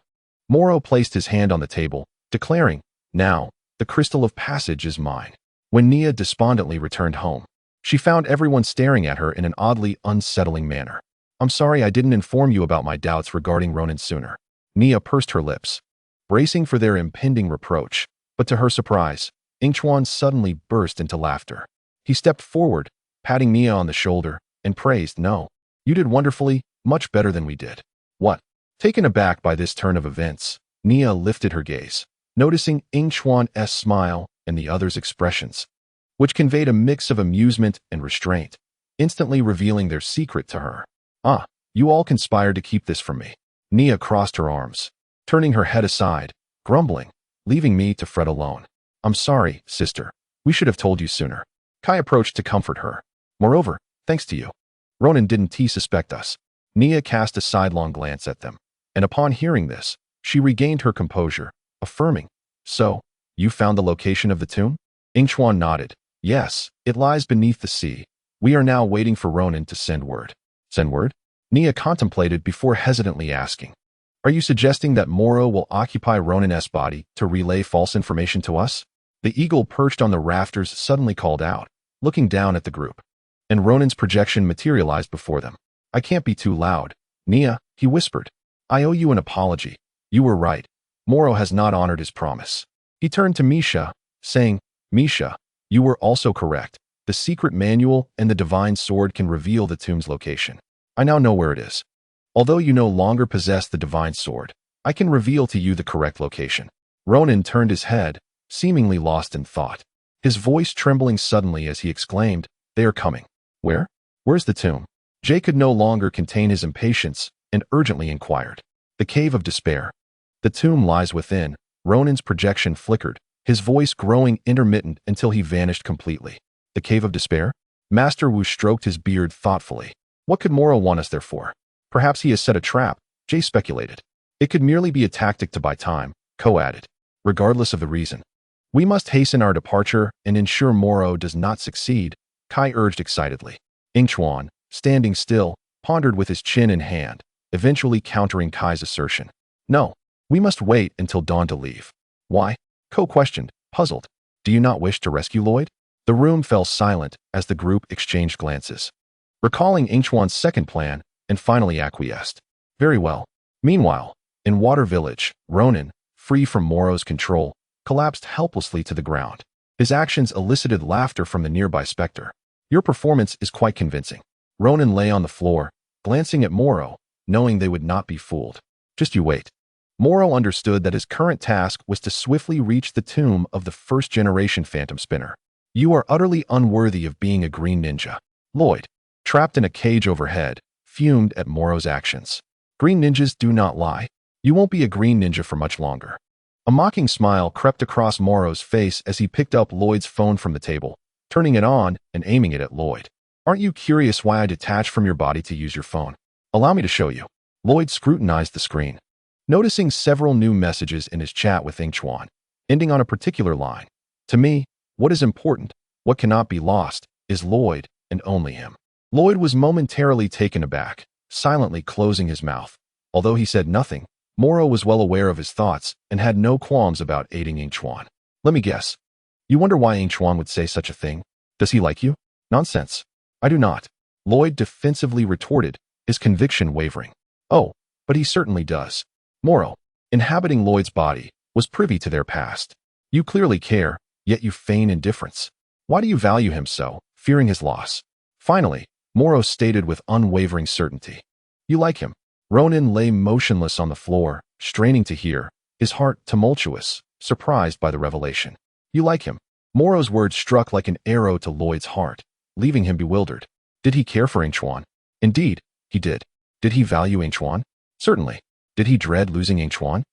Moro placed his hand on the table, declaring, now, the crystal of passage is mine. When Nia despondently returned home, she found everyone staring at her in an oddly unsettling manner. I'm sorry I didn't inform you about my doubts regarding Ronin sooner. Nia pursed her lips, bracing for their impending reproach, but to her surprise, Yingchuan suddenly burst into laughter. He stepped forward, patting Nia on the shoulder, and praised, no, you did wonderfully, much better than we did. What? Taken aback by this turn of events, Nia lifted her gaze, noticing Yingchuan's smile and the other's expressions, which conveyed a mix of amusement and restraint, instantly revealing their secret to her. Ah, you all conspired to keep this from me. Nia crossed her arms, turning her head aside, grumbling, leaving me to fret alone. I'm sorry, sister. We should have told you sooner. Kai approached to comfort her. Moreover, thanks to you, Ronin didn't suspect us. Nia cast a sidelong glance at them, and upon hearing this, she regained her composure, affirming, so, you found the location of the tomb? Yingchuan nodded. Yes, it lies beneath the sea. We are now waiting for Ronin to send word. Send word? Nia contemplated before hesitantly asking, are you suggesting that Moro will occupy Ronin's body to relay false information to us? The eagle perched on the rafters suddenly called out, looking down at the group, and Ronin's projection materialized before them. I can't be too loud. Nia, he whispered. I owe you an apology. You were right. Moro has not honored his promise. He turned to Misha, saying, Misha, you were also correct. The secret manual and the divine sword can reveal the tomb's location. I now know where it is. Although you no longer possess the divine sword, I can reveal to you the correct location. Ronin turned his head, seemingly lost in thought, his voice trembling suddenly as he exclaimed, they are coming. Where? Where's the tomb? Jay could no longer contain his impatience and urgently inquired. The Cave of Despair. The tomb lies within. Ronin's projection flickered, his voice growing intermittent until he vanished completely. The Cave of Despair? Master Wu stroked his beard thoughtfully. What could Moro want us there for? Perhaps he has set a trap, Jay speculated. It could merely be a tactic to buy time, Ko added. Regardless of the reason, we must hasten our departure and ensure Moro does not succeed, Kai urged excitedly. Yingchuan, standing still, pondered with his chin in hand, eventually countering Kai's assertion. No, we must wait until dawn to leave. Why? Ko questioned, puzzled. Do you not wish to rescue Lloyd? The room fell silent as the group exchanged glances, recalling Yingchuan's second plan, and finally acquiesced. Very well. Meanwhile, in Water Village, Ronin, free from Moro's control, collapsed helplessly to the ground. His actions elicited laughter from the nearby specter. Your performance is quite convincing. Ronin lay on the floor, glancing at Moro, knowing they would not be fooled. Just you wait. Moro understood that his current task was to swiftly reach the tomb of the first-generation phantom spinner. You are utterly unworthy of being a green ninja. Lloyd, trapped in a cage overhead, fumed at Moro's actions. Green ninjas do not lie. You won't be a green ninja for much longer. A mocking smile crept across Moro's face as he picked up Lloyd's phone from the table, turning it on and aiming it at Lloyd. Aren't you curious why I detached from your body to use your phone? Allow me to show you. Lloyd scrutinized the screen, noticing several new messages in his chat with Yingchuan, ending on a particular line. To me, what is important, what cannot be lost, is Lloyd and only him. Lloyd was momentarily taken aback, silently closing his mouth. Although he said nothing, Moro was well aware of his thoughts and had no qualms about aiding Yingchuan. Let me guess. You wonder why Yingchuan would say such a thing? Does he like you? Nonsense. I do not. Lloyd defensively retorted, his conviction wavering. Oh, but he certainly does. Moro, inhabiting Lloyd's body, was privy to their past. You clearly care, yet you feign indifference. Why do you value him so, fearing his loss? Finally, Moro stated with unwavering certainty. You like him. Ronin lay motionless on the floor, straining to hear, his heart tumultuous, surprised by the revelation. You like him. Moro's words struck like an arrow to Lloyd's heart, leaving him bewildered. Did he care for Yingchuan? Indeed, he did. Did he value Yingchuan? Certainly. Did he dread losing Yingchuan?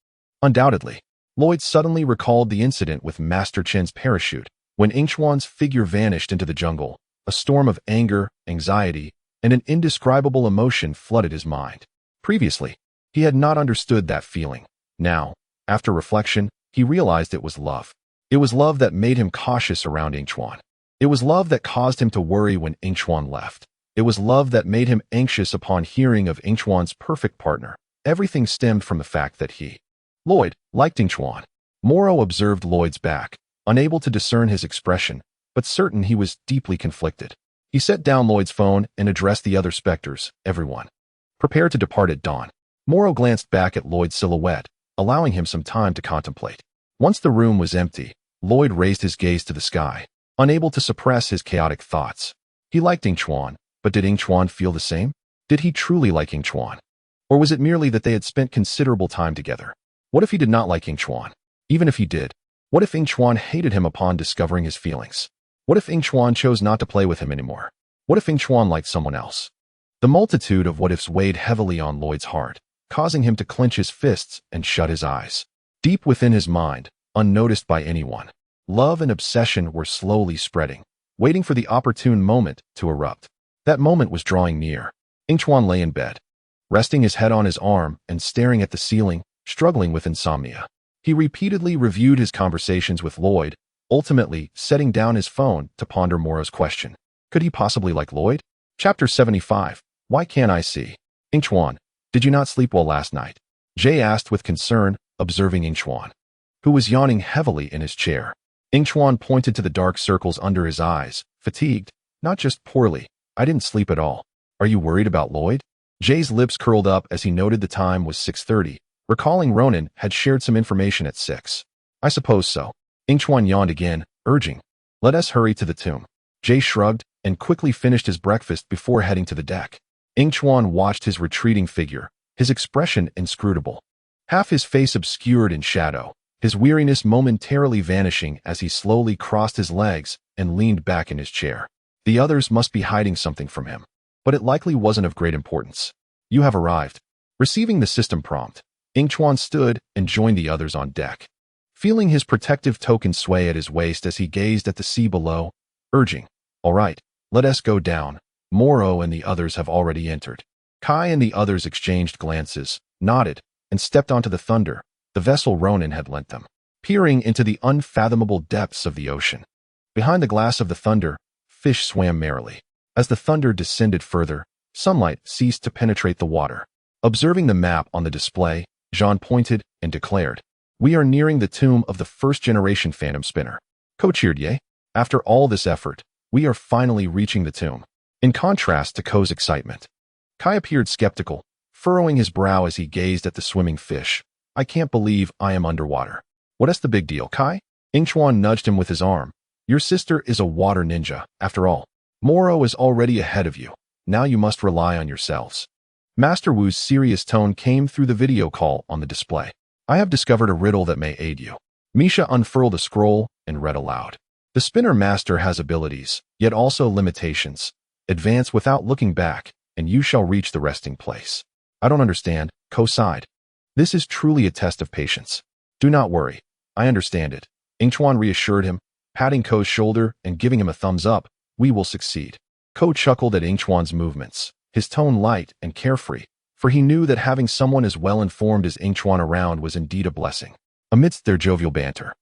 Undoubtedly. Lloyd suddenly recalled the incident with Master Chen's parachute, when Yingchuan's figure vanished into the jungle. A storm of anger, anxiety, and an indescribable emotion flooded his mind. Previously, he had not understood that feeling. Now, after reflection, he realized it was love. It was love that made him cautious around Yingchuan. It was love that caused him to worry when Yingchuan left. It was love that made him anxious upon hearing of Yingchuan's perfect partner. Everything stemmed from the fact that he, Lloyd, liked Yingchuan. Moro observed Lloyd's back, unable to discern his expression, but certain he was deeply conflicted. He set down Lloyd's phone and addressed the other specters, everyone. Prepare to depart at dawn. Moro glanced back at Lloyd's silhouette, allowing him some time to contemplate. Once the room was empty, Lloyd raised his gaze to the sky, unable to suppress his chaotic thoughts. He liked Yingchuan, but did Yingchuan feel the same? Did he truly like Yingchuan? Or was it merely that they had spent considerable time together? What if he did not like Yingchuan? Even if he did, what if Yingchuan hated him upon discovering his feelings? What if Yingchuan chose not to play with him anymore? What if Yingchuan liked someone else? The multitude of what-ifs weighed heavily on Lloyd's heart, causing him to clench his fists and shut his eyes. Deep within his mind, unnoticed by anyone, love and obsession were slowly spreading, waiting for the opportune moment to erupt. That moment was drawing near. Yingchuan lay in bed, resting his head on his arm and staring at the ceiling, struggling with insomnia. He repeatedly reviewed his conversations with Lloyd, ultimately setting down his phone to ponder Moro's question. Could he possibly like Lloyd? Chapter 75. Why can't I see? Yingchuan, did you not sleep well last night? Jay asked with concern, observing Yingchuan, who was yawning heavily in his chair. Yingchuan pointed to the dark circles under his eyes, fatigued, not just poorly. I didn't sleep at all. Are you worried about Lloyd? Jay's lips curled up as he noted the time was 6:30, recalling Ronin had shared some information at 6. I suppose so. Yingchuan yawned again, urging, let us hurry to the tomb. Jay shrugged and quickly finished his breakfast before heading to the deck. Yingchuan watched his retreating figure, his expression inscrutable. Half his face obscured in shadow, his weariness momentarily vanishing as he slowly crossed his legs and leaned back in his chair. The others must be hiding something from him. But it likely wasn't of great importance. You have arrived. Receiving the system prompt, Yingchuan stood and joined the others on deck, feeling his protective token sway at his waist as he gazed at the sea below, urging, all right, let us go down. Moro and the others have already entered. Kai and the others exchanged glances, nodded, and stepped onto the thunder, the vessel Ronin had lent them, peering into the unfathomable depths of the ocean. Behind the glass of the thunder, fish swam merrily. As the thunder descended further, sunlight ceased to penetrate the water. Observing the map on the display, Jean pointed and declared, we are nearing the tomb of the first-generation phantom spinner. Ko cheered Ye. After all this effort, we are finally reaching the tomb. In contrast to Ko's excitement, Kai appeared skeptical, furrowing his brow as he gazed at the swimming fish. I can't believe I am underwater. What is the big deal, Kai? Yingchuan nudged him with his arm. Your sister is a water ninja, after all. Moro is already ahead of you. Now you must rely on yourselves. Master Wu's serious tone came through the video call on the display. I have discovered a riddle that may aid you. Misha unfurled a scroll and read aloud. The spinner master has abilities, yet also limitations. Advance without looking back, and you shall reach the resting place. I don't understand, Ko sighed. This is truly a test of patience. Do not worry. I understand it. Yingchuan reassured him, patting Ko's shoulder and giving him a thumbs up. We will succeed. Ko chuckled at Yingchuan's movements, his tone light and carefree, for he knew that having someone as well-informed as Yingchuan around was indeed a blessing. Amidst their jovial banter,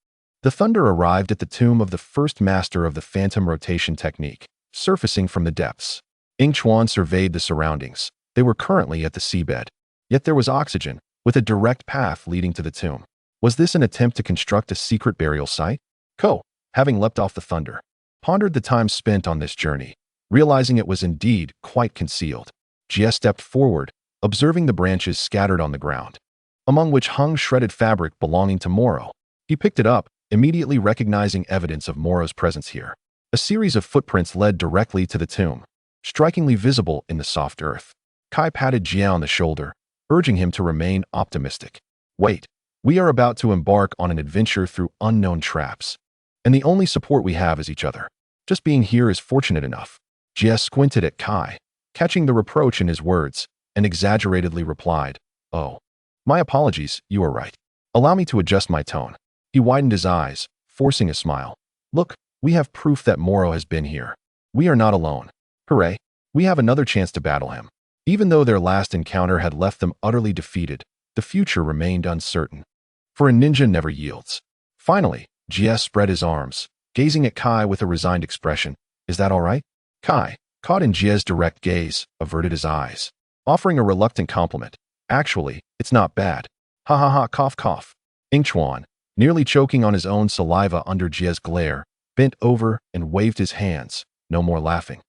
the thunder arrived at the tomb of the first master of the phantom rotation technique, surfacing from the depths. Yingchuan surveyed the surroundings. They were currently at the seabed. Yet there was oxygen, with a direct path leading to the tomb. Was this an attempt to construct a secret burial site? Ko, having leapt off the thunder, pondered the time spent on this journey, realizing it was indeed quite concealed. Jie stepped forward, observing the branches scattered on the ground, among which hung shredded fabric belonging to Moro. He picked it up, immediately recognizing evidence of Moro's presence here. A series of footprints led directly to the tomb, strikingly visible in the soft earth. Kai patted Jie on the shoulder, urging him to remain optimistic. Wait, we are about to embark on an adventure through unknown traps, and the only support we have is each other. Just being here is fortunate enough. Jie squinted at Kai, catching the reproach in his words, and exaggeratedly replied, Oh, my apologies, you are right. Allow me to adjust my tone. He widened his eyes, forcing a smile. Look, we have proof that Moro has been here. We are not alone. Hooray, we have another chance to battle him. Even though their last encounter had left them utterly defeated, the future remained uncertain. For a ninja never yields. Finally, Jie spread his arms, gazing at Kai with a resigned expression. Is that all right? Kai, caught in Jie's direct gaze, averted his eyes, offering a reluctant compliment. Actually, it's not bad. Ha ha ha, cough cough. Yingchuan, nearly choking on his own saliva under Jie's glare, bent over and waved his hands. No more laughing.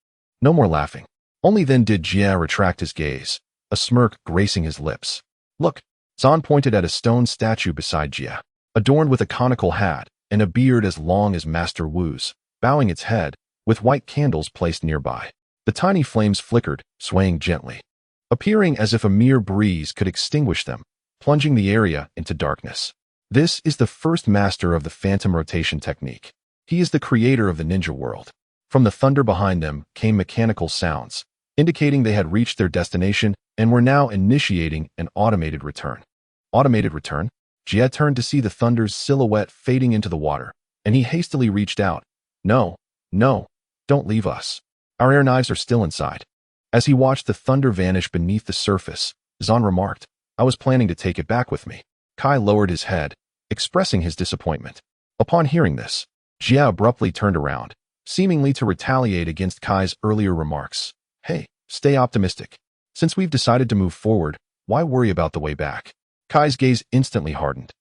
No more laughing. Only then did Jie retract his gaze, a smirk gracing his lips. Look, Zan pointed at a stone statue beside Jie, adorned with a conical hat and a beard as long as Master Wu's, bowing its head, with white candles placed nearby. The tiny flames flickered, swaying gently, appearing as if a mere breeze could extinguish them, plunging the area into darkness. This is the first master of the phantom rotation technique. He is the creator of the ninja world. From the thunder behind them came mechanical sounds, indicating they had reached their destination and were now initiating an automated return. Automated return? Jie turned to see the thunder's silhouette fading into the water, and he hastily reached out. No, don't leave us. Our air knives are still inside. As he watched the thunder vanish beneath the surface, Zan remarked, I was planning to take it back with me. Kai lowered his head, expressing his disappointment. Upon hearing this, Jie abruptly turned around, seemingly to retaliate against Kai's earlier remarks. Hey, stay optimistic. Since we've decided to move forward, why worry about the way back? Kai's gaze instantly hardened.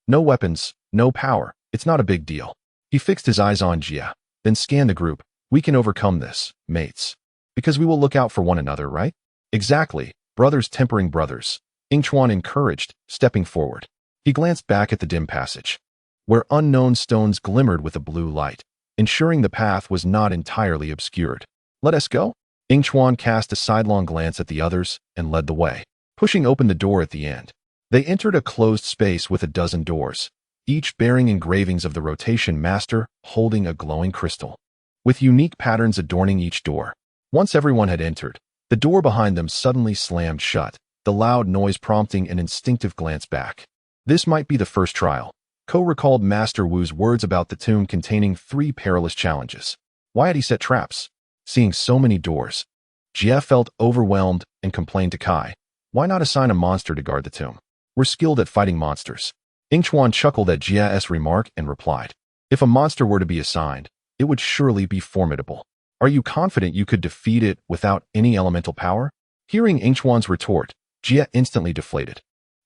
No weapons, no power, it's not a big deal. He fixed his eyes on Jie, then scanned the group. We can overcome this, mates. Because we will look out for one another, right? Exactly, brothers tempering brothers. Yingchuan encouraged, stepping forward. He glanced back at the dim passage, where unknown stones glimmered with a blue light, ensuring the path was not entirely obscured. Let us go? Yingchuan cast a sidelong glance at the others and led the way, pushing open the door at the end. They entered a closed space with a dozen doors, each bearing engravings of the rotation master holding a glowing crystal, with unique patterns adorning each door. Once everyone had entered, the door behind them suddenly slammed shut, the loud noise prompting an instinctive glance back. This might be the first trial. Ko recalled Master Wu's words about the tomb containing 3 perilous challenges. Why had he set traps? Seeing so many doors, Jie felt overwhelmed and complained to Kai. Why not assign a monster to guard the tomb? We're skilled at fighting monsters. Yingchuan chuckled at Jie's remark and replied, If a monster were to be assigned, it would surely be formidable. Are you confident you could defeat it without any elemental power? Hearing Yingchuan's retort, Jie instantly deflated,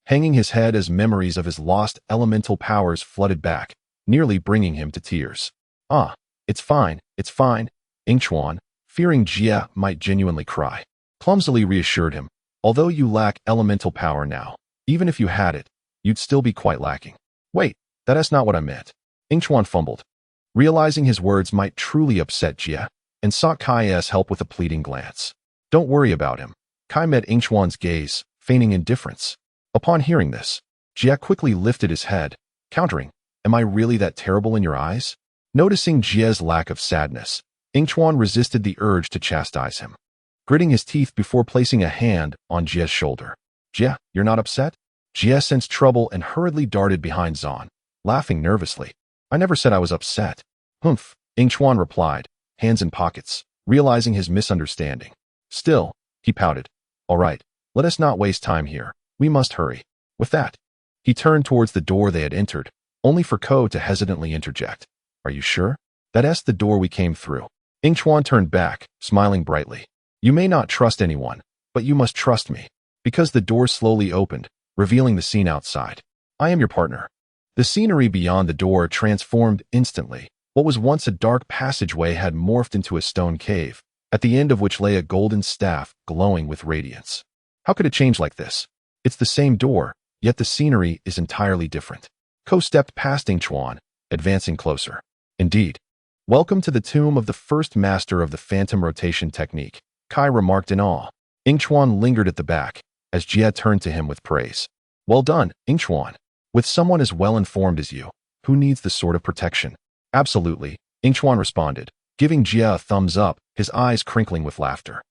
hanging his head as memories of his lost elemental powers flooded back, nearly bringing him to tears. Ah, it's fine, Yingchuan, fearing Jie might genuinely cry, clumsily reassured him. Although you lack elemental power now, even if you had it, you'd still be quite lacking. Wait, that's not what I meant. Yingchuan fumbled, realizing his words might truly upset Jie, and sought Kai's help with a pleading glance. Don't worry about him. Kai met Yingchuan's gaze, feigning indifference. Upon hearing this, Jia quickly lifted his head, countering, "Am I really that terrible in your eyes?" Noticing Jia's lack of sadness, Yingchuan resisted the urge to chastise him, gritting his teeth before placing a hand on Jia's shoulder. "Jia, you're not upset?" Jia sensed trouble and hurriedly darted behind Zan, laughing nervously. "I never said I was upset." "Humph," Yingchuan replied, hands in pockets, realizing his misunderstanding. Still, he pouted. "All right, let us not waste time here. We must hurry." With that, he turned towards the door they had entered, only for Ko to hesitantly interject. "Are you sure? That's the door we came through." Yingchuan turned back, smiling brightly. "You may not trust anyone, but you must trust me." Because the door slowly opened, revealing the scene outside. "I am your partner." The scenery beyond the door transformed instantly. What was once a dark passageway had morphed into a stone cave, at the end of which lay a golden staff glowing with radiance. How could it change like this? It's the same door, yet the scenery is entirely different. Ko stepped past Yingchuan, advancing closer. "Indeed. Welcome to the tomb of the first master of the phantom rotation technique," Kai remarked in awe. Yingchuan lingered at the back, as Jia turned to him with praise. "Well done, Yingchuan. With someone as well-informed as you, who needs this sort of protection?" "Absolutely," Yingchuan responded, giving Jia a thumbs up, his eyes crinkling with laughter.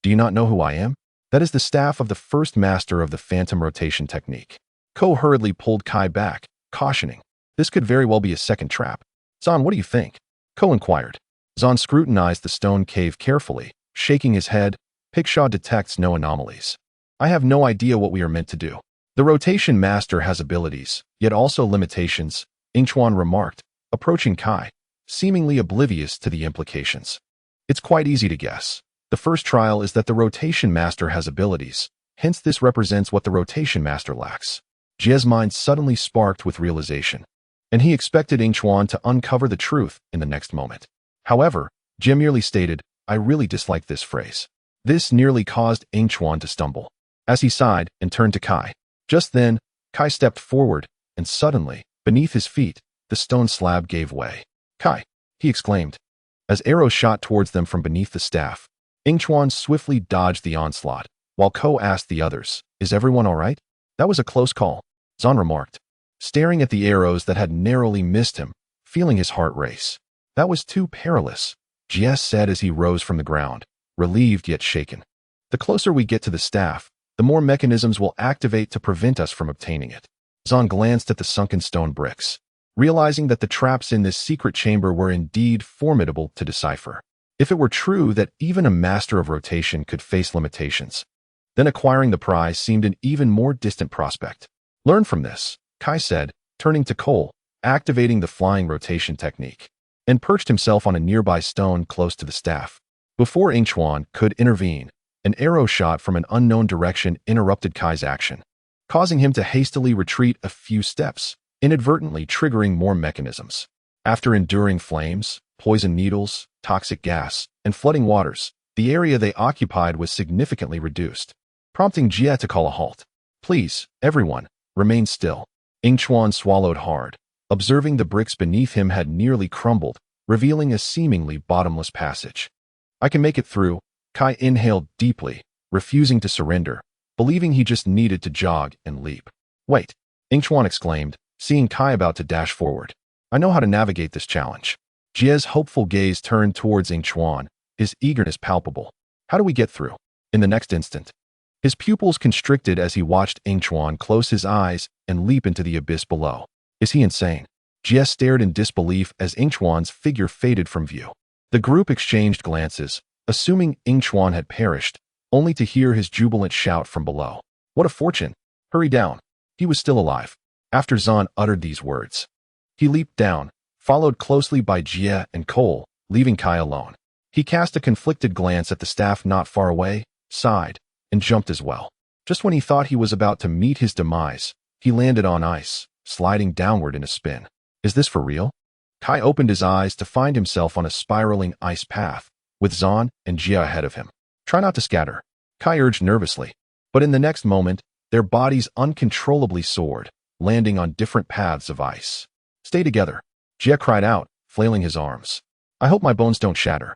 "Do you not know who I am? That is the staff of the first master of the phantom rotation technique." Ko hurriedly pulled Kai back, cautioning, "This could very well be a second trap." "Zan, what do you think?" Ko inquired. Zan scrutinized the stone cave carefully, shaking his head. "Pickshaw detects no anomalies. I have no idea what we are meant to do." "The rotation master has abilities, yet also limitations," Yingchuan remarked, approaching Kai, seemingly oblivious to the implications. "It's quite easy to guess. The first trial is that the rotation master has abilities, hence this represents what the rotation master lacks." Jia's mind suddenly sparked with realization, and he expected Yingchuan to uncover the truth in the next moment. However, Jia merely stated, "I really dislike this phrase." This nearly caused Yingchuan to stumble, as he sighed and turned to Kai. Just then, Kai stepped forward, and suddenly, beneath his feet, the stone slab gave way. "Kai!" he exclaimed. As arrows shot towards them from beneath the staff, Yingchuan swiftly dodged the onslaught, while Ko asked the others, "Is everyone all right?" "That was a close call," Zan remarked, staring at the arrows that had narrowly missed him, feeling his heart race. "That was too perilous," Jia said as he rose from the ground, relieved yet shaken. "The closer we get to the staff, the more mechanisms will activate to prevent us from obtaining it." Zan glanced at the sunken stone bricks, realizing that the traps in this secret chamber were indeed formidable to decipher. If it were true that even a master of rotation could face limitations, then acquiring the prize seemed an even more distant prospect. "Learn from this," Kai said, turning to Cole, activating the flying rotation technique, and perched himself on a nearby stone close to the staff. Before Yingchuan could intervene, an arrow shot from an unknown direction interrupted Kai's action, causing him to hastily retreat a few steps, inadvertently triggering more mechanisms. After enduring flames, poison needles, toxic gas, and flooding waters, the area they occupied was significantly reduced, prompting Jia to call a halt. "Please, everyone, remain still." Yingchuan swallowed hard, observing the bricks beneath him had nearly crumbled, revealing a seemingly bottomless passage. "I can make it through." Kai inhaled deeply, refusing to surrender, believing he just needed to jog and leap. "Wait," Yingchuan exclaimed, seeing Kai about to dash forward. "I know how to navigate this challenge." Jia's hopeful gaze turned towards Yingchuan, his eagerness palpable. "How do we get through?" In the next instant, his pupils constricted as he watched Yingchuan close his eyes and leap into the abyss below. "Is he insane?" Jia stared in disbelief as Yingchuan's figure faded from view. The group exchanged glances, assuming Yingchuan had perished, only to hear his jubilant shout from below. "What a fortune! Hurry down. He was still alive." After Zan uttered these words, he leaped down, followed closely by Jia and Cole, leaving Kai alone. He cast a conflicted glance at the staff not far away, sighed, and jumped as well. Just when he thought he was about to meet his demise, he landed on ice, sliding downward in a spin. "Is this for real?" Kai opened his eyes to find himself on a spiraling ice path, with Zan and Jia ahead of him. "Try not to scatter," Kai urged nervously. But in the next moment, their bodies uncontrollably soared, landing on different paths of ice. "Stay together," Jia cried out, flailing his arms. "I hope my bones don't shatter."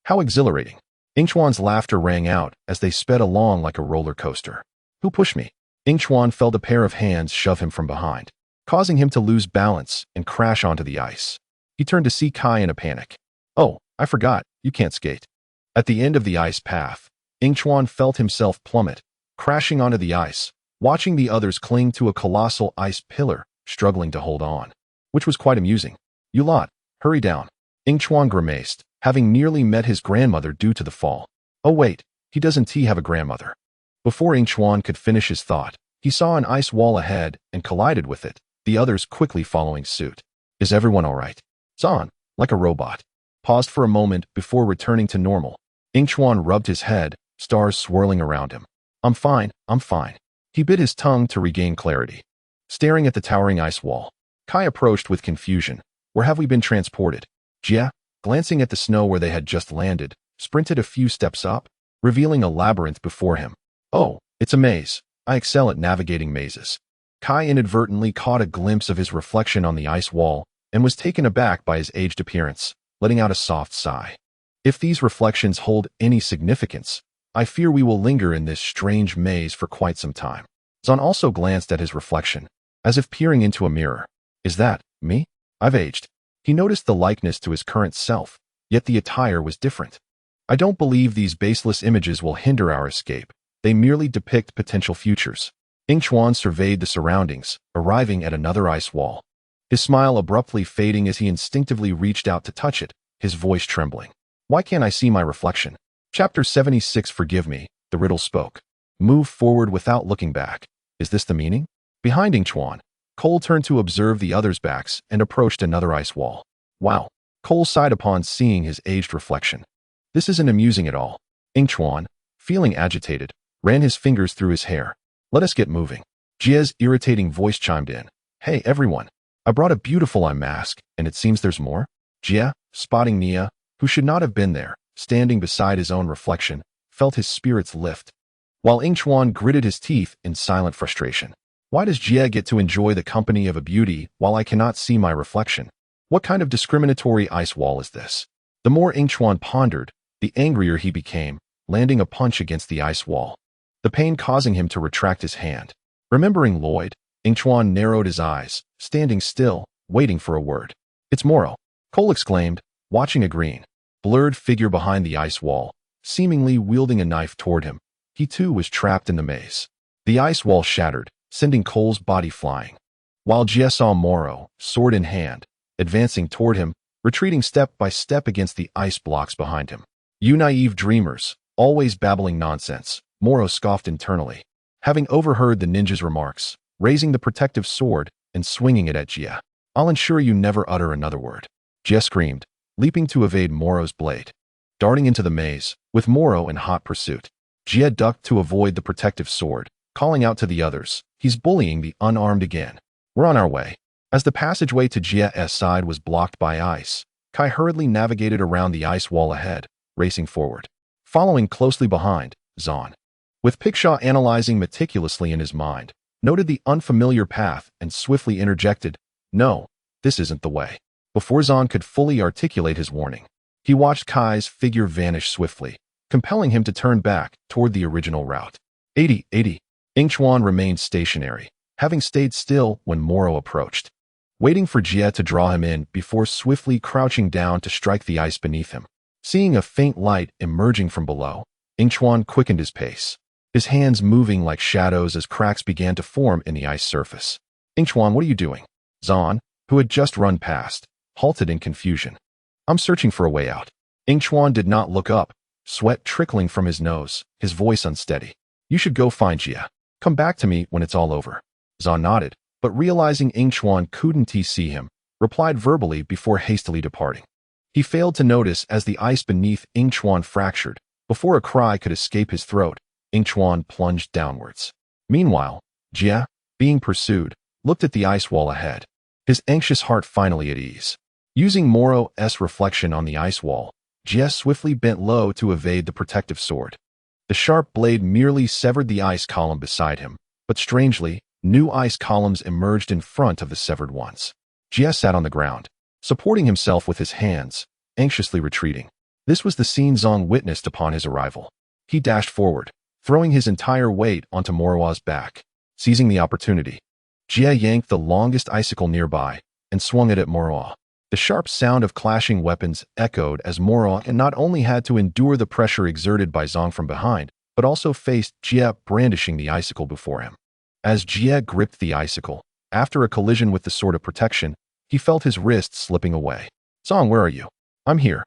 "How exhilarating." Yingchuan's laughter rang out as they sped along like a roller coaster. Who pushed me? Yingchuan felt a pair of hands shove him from behind, causing him to lose balance and crash onto the ice. He turned to see Kai in a panic. Oh, I forgot, you can't skate. At the end of the ice path, Yingchuan felt himself plummet, crashing onto the ice, watching the others cling to a colossal ice pillar, struggling to hold on. Which was quite amusing. You lot, hurry down. Yingchuan grimaced, having nearly met his grandmother due to the fall. Oh wait, he doesn't have a grandmother. Before Yingchuan could finish his thought, he saw an ice wall ahead and collided with it, the others quickly following suit. Is everyone alright? Zan, like a robot, paused for a moment before returning to normal. Yingchuan rubbed his head, stars swirling around him. I'm fine, I'm fine. He bit his tongue to regain clarity. Staring at the towering ice wall, Kai approached with confusion. Where have we been transported? Jia, glancing at the snow where they had just landed, sprinted a few steps up, revealing a labyrinth before him. Oh, it's a maze. I excel at navigating mazes. Kai inadvertently caught a glimpse of his reflection on the ice wall and was taken aback by his aged appearance, letting out a soft sigh. If these reflections hold any significance, I fear we will linger in this strange maze for quite some time. Zan also glanced at his reflection, as if peering into a mirror. Is that me? I've aged. He noticed the likeness to his current self, yet the attire was different. I don't believe these baseless images will hinder our escape. They merely depict potential futures. Yingchuan surveyed the surroundings, arriving at another ice wall. His smile abruptly fading as he instinctively reached out to touch it, his voice trembling. Why can't I see my reflection? Chapter 76. Forgive me, the riddle spoke. Move forward without looking back. Is this the meaning? Behind Yingchuan, Cole turned to observe the others' backs and approached another ice wall. Wow. Cole sighed upon seeing his aged reflection. This isn't amusing at all. Yingchuan, feeling agitated, ran his fingers through his hair. Let us get moving. Jia's irritating voice chimed in. Hey everyone, I brought a beautiful eye mask, and it seems there's more? Jia, spotting Nia, who should not have been there, standing beside his own reflection, felt his spirits lift, while Yingchuan gritted his teeth in silent frustration. Why does Jia get to enjoy the company of a beauty while I cannot see my reflection? What kind of discriminatory ice wall is this? The more Yingchuan pondered, the angrier he became, landing a punch against the ice wall, the pain causing him to retract his hand. Remembering Lloyd, Yingchuan narrowed his eyes, standing still, waiting for a word. It's Moro, Cole exclaimed, watching a green, blurred figure behind the ice wall, seemingly wielding a knife toward him. He too was trapped in the maze. The ice wall shattered, sending Cole's body flying, while Jia saw Moro, sword in hand, advancing toward him, retreating step by step against the ice blocks behind him. You naive dreamers, always babbling nonsense, Moro scoffed internally, having overheard the ninja's remarks, raising the protective sword and swinging it at Jia. I'll ensure you never utter another word. Jia screamed, leaping to evade Moro's blade. Darting into the maze, with Moro in hot pursuit, Jia ducked to avoid the protective sword, calling out to the others, he's bullying the unarmed again. We're on our way. As the passageway to Jia's side was blocked by ice, Kai hurriedly navigated around the ice wall ahead, racing forward. Following closely behind, Zan, with Pickshaw analyzing meticulously in his mind, noted the unfamiliar path and swiftly interjected, no, this isn't the way. Before Zan could fully articulate his warning, he watched Kai's figure vanish swiftly, compelling him to turn back toward the original route. 80. Yingchuan remained stationary, having stayed still when Moro approached, waiting for Jia to draw him in before swiftly crouching down to strike the ice beneath him. Seeing a faint light emerging from below, Yingchuan quickened his pace, his hands moving like shadows as cracks began to form in the ice surface. Yingchuan, what are you doing? Zan, who had just run past, halted in confusion. I'm searching for a way out. Yingchuan did not look up, sweat trickling from his nose, his voice unsteady. You should go find Jia. Come back to me when it's all over. Zan nodded, but realizing Yingchuan couldn't see him, replied verbally before hastily departing. He failed to notice as the ice beneath Yingchuan fractured. Before a cry could escape his throat, Yingchuan plunged downwards. Meanwhile, Jia, being pursued, looked at the ice wall ahead, his anxious heart finally at ease. Using Moro's reflection on the ice wall, Jia swiftly bent low to evade the protective sword. The sharp blade merely severed the ice column beside him, but strangely, new ice columns emerged in front of the severed ones. Jia sat on the ground, supporting himself with his hands, anxiously retreating. This was the scene Zong witnessed upon his arrival. He dashed forward, throwing his entire weight onto Moroa's back. Seizing the opportunity, Jie yanked the longest icicle nearby and swung it at Moroa. The sharp sound of clashing weapons echoed as Moroa not only had to endure the pressure exerted by Zong from behind, but also faced Jie brandishing the icicle before him. As Jie gripped the icicle, after a collision with the sword of protection, he felt his wrist slipping away. Zong, where are you? I'm here.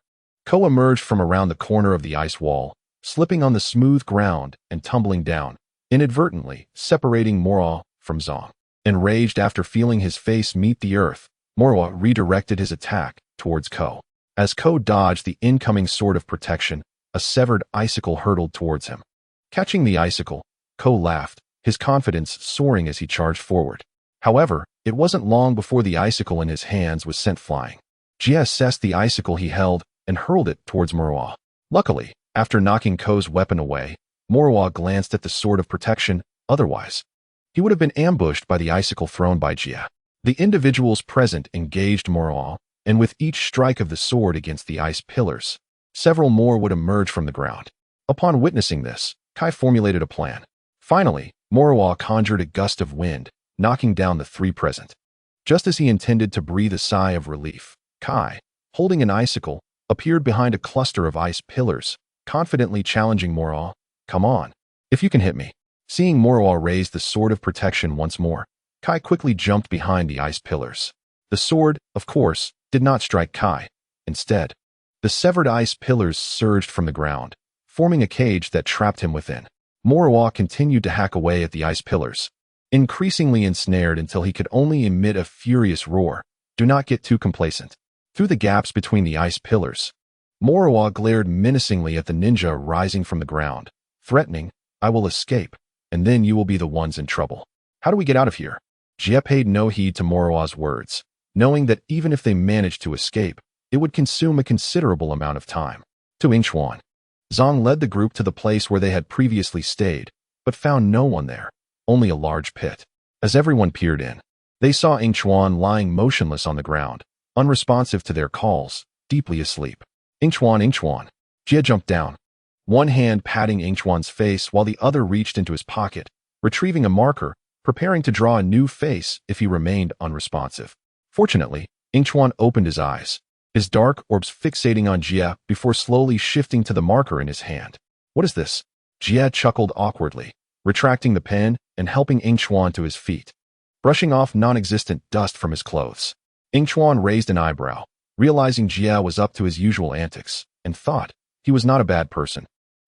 Ko emerged from around the corner of the ice wall, slipping on the smooth ground and tumbling down, inadvertently separating Moroa from Zong. Enraged after feeling his face meet the earth, Moroa redirected his attack towards Ko. As Ko dodged the incoming sword of protection, a severed icicle hurtled towards him. Catching the icicle, Ko laughed, his confidence soaring as he charged forward. However, it wasn't long before the icicle in his hands was sent flying. Jie assessed the icicle he held and hurled it towards Moroa. Luckily, after knocking Ko's weapon away, Moroa glanced at the sword of protection. Otherwise, he would have been ambushed by the icicle thrown by Jie. The individuals present engaged Moroa, and with each strike of the sword against the ice pillars, several more would emerge from the ground. Upon witnessing this, Kai formulated a plan. Finally, Moroa conjured a gust of wind, knocking down the three present. Just as he intended to breathe a sigh of relief, Kai, holding an icicle, appeared behind a cluster of ice pillars, confidently challenging Moroa. Come on, if you can hit me. Seeing Moroa raise the sword of protection once more, Kai quickly jumped behind the ice pillars. The sword, of course, did not strike Kai. Instead, the severed ice pillars surged from the ground, forming a cage that trapped him within. Moroa continued to hack away at the ice pillars, increasingly ensnared until he could only emit a furious roar. Do not get too complacent. Through the gaps between the ice pillars, Moroa glared menacingly at the ninja rising from the ground, threatening, I will escape, and then you will be the ones in trouble. How do we get out of here? Jie paid no heed to Moroa's words, knowing that even if they managed to escape, it would consume a considerable amount of time. To Yingchuan, Zong led the group to the place where they had previously stayed, but found no one there, only a large pit. As everyone peered in, they saw Yingchuan lying motionless on the ground, unresponsive to their calls, deeply asleep. Yingchuan. Jie jumped down, one hand patting Yingchuan's face while the other reached into his pocket, retrieving a marker, preparing to draw a new face if he remained unresponsive. Fortunately, Yingchuan opened his eyes, his dark orbs fixating on Jie before slowly shifting to the marker in his hand. What is this? Jie chuckled awkwardly, retracting the pen and helping Yingchuan to his feet, brushing off non-existent dust from his clothes. Yingchuan raised an eyebrow, realizing Jie was up to his usual antics, and thought he was not a bad person,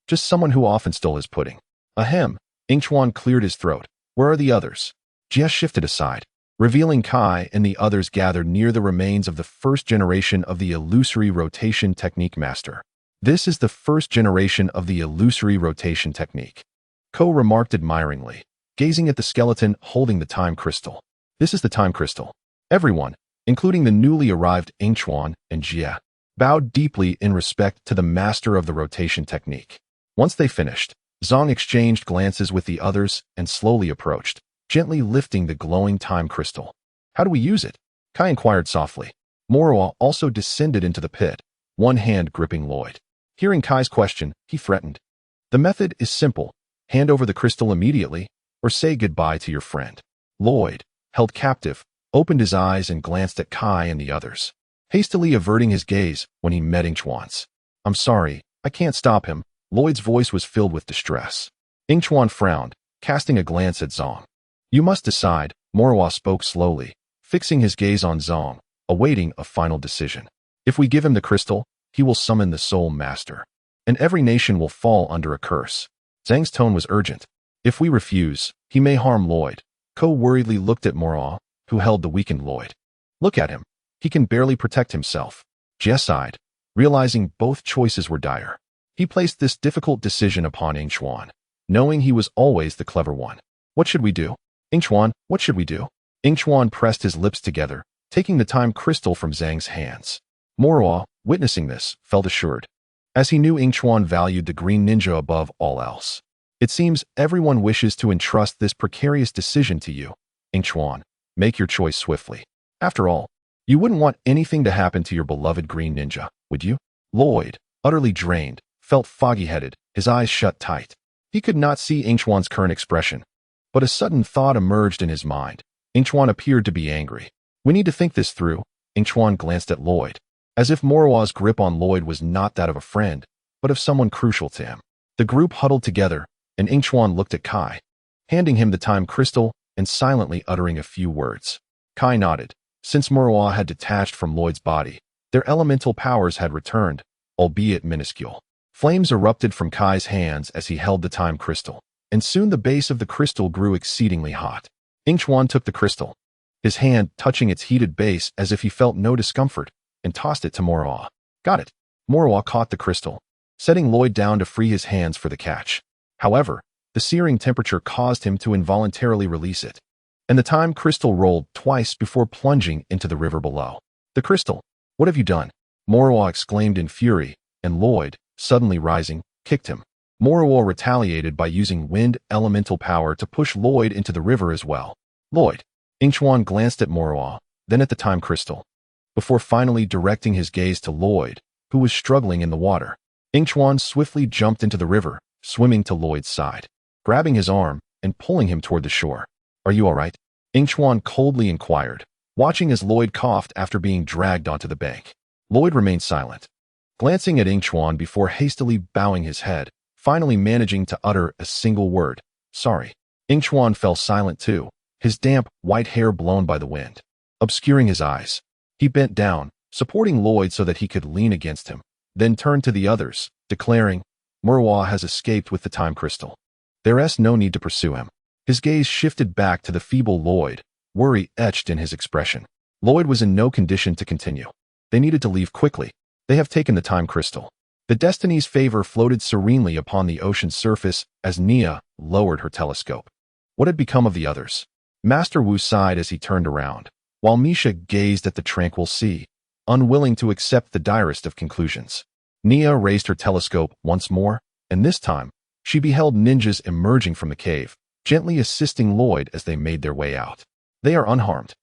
just someone who often stole his pudding. Ahem, Yingchuan cleared his throat. Where are the others? Jie shifted aside, revealing Kai and the others gathered near the remains of the first generation of the illusory rotation technique master. This is the first generation of the illusory rotation technique, Ko remarked admiringly, gazing at the skeleton holding the time crystal. This is the time crystal. Everyone, including the newly arrived Yingchuan and Jie, bowed deeply in respect to the master of the rotation technique. Once they finished, Zong exchanged glances with the others and slowly approached, gently lifting the glowing time crystal. How do we use it? Kai inquired softly. Moroa also descended into the pit, one hand gripping Lloyd. Hearing Kai's question, he threatened. The method is simple. Hand over the crystal immediately, or say goodbye to your friend. Lloyd, held captive, opened his eyes and glanced at Kai and the others, hastily averting his gaze when he met Yingchuan's. I'm sorry, I can't stop him. Lloyd's voice was filled with distress. Yingchuan frowned, casting a glance at Zong. You must decide, Moroa spoke slowly, fixing his gaze on Zong, awaiting a final decision. If we give him the crystal, he will summon the Soul Master, and every nation will fall under a curse. Zhang's tone was urgent. If we refuse, he may harm Lloyd. Ko worriedly looked at Moroa, who held the weakened Lloyd. Look at him. He can barely protect himself. Jie sighed, realizing both choices were dire. He placed this difficult decision upon Yingchuan, knowing he was always the clever one. What should we do? Yingchuan, what should we do? Yingchuan pressed his lips together, taking the time crystal from Zhang's hands. Moroa, witnessing this, felt assured, as he knew Yingchuan valued the green ninja above all else. It seems everyone wishes to entrust this precarious decision to you. Yingchuan, make your choice swiftly. After all, you wouldn't want anything to happen to your beloved green ninja, would you? Lloyd, utterly drained, felt foggy-headed, his eyes shut tight. He could not see Yingchuan's current expression, but a sudden thought emerged in his mind. Yingchuan appeared to be angry. We need to think this through. Yingchuan glanced at Lloyd, as if Moroa's grip on Lloyd was not that of a friend, but of someone crucial to him. The group huddled together, and Yingchuan looked at Kai, handing him the time crystal and silently uttering a few words. Kai nodded. Since Moroa had detached from Lloyd's body, their elemental powers had returned, albeit minuscule. Flames erupted from Kai's hands as he held the time crystal, and soon the base of the crystal grew exceedingly hot. Yingchuan took the crystal, his hand touching its heated base as if he felt no discomfort, and tossed it to Moroa. Got it. Moroa caught the crystal, setting Lloyd down to free his hands for the catch. However, the searing temperature caused him to involuntarily release it, and the time crystal rolled twice before plunging into the river below. The crystal! What have you done? Moroa exclaimed in fury, and Lloyd, suddenly rising, kicked him. Moroa retaliated by using wind elemental power to push Lloyd into the river as well. Lloyd! Yingchuan glanced at Moroa, then at the time crystal, before finally directing his gaze to Lloyd, who was struggling in the water. Yingchuan swiftly jumped into the river, swimming to Lloyd's side, grabbing his arm and pulling him toward the shore. Are you all right? Yingchuan coldly inquired, watching as Lloyd coughed after being dragged onto the bank. Lloyd remained silent, glancing at Yingchuan before hastily bowing his head, finally managing to utter a single word, sorry. Yingchuan fell silent too, his damp, white hair blown by the wind, obscuring his eyes. He bent down, supporting Lloyd so that he could lean against him, then turned to the others, declaring, Moroa has escaped with the time crystal. There's no need to pursue him. His gaze shifted back to the feeble Lloyd, worry etched in his expression. Lloyd was in no condition to continue. They needed to leave quickly. They have taken the time crystal. The Destiny's favor floated serenely upon the ocean's surface as Nia lowered her telescope. What had become of the others? Master Wu sighed as he turned around, while Misha gazed at the tranquil sea, unwilling to accept the direst of conclusions. Nia raised her telescope once more, and this time, she beheld ninjas emerging from the cave, gently assisting Lloyd as they made their way out. They are unharmed.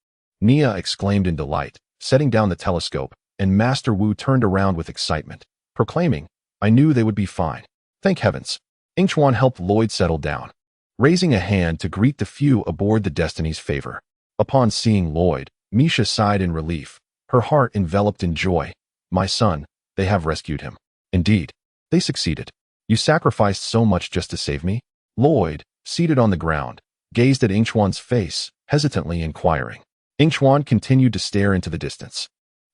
Nia exclaimed in delight, setting down the telescope, and Master Wu turned around with excitement, proclaiming, I knew they would be fine. Thank heavens. Yingchuan helped Lloyd settle down, raising a hand to greet the few aboard the Destiny's favor. Upon seeing Lloyd, Misha sighed in relief, her heart enveloped in joy. My son, they have rescued him. Indeed, they succeeded. You sacrificed so much just to save me? Lloyd, seated on the ground, gazed at Yingchuan's face, hesitantly inquiring. Yingchuan continued to stare into the distance,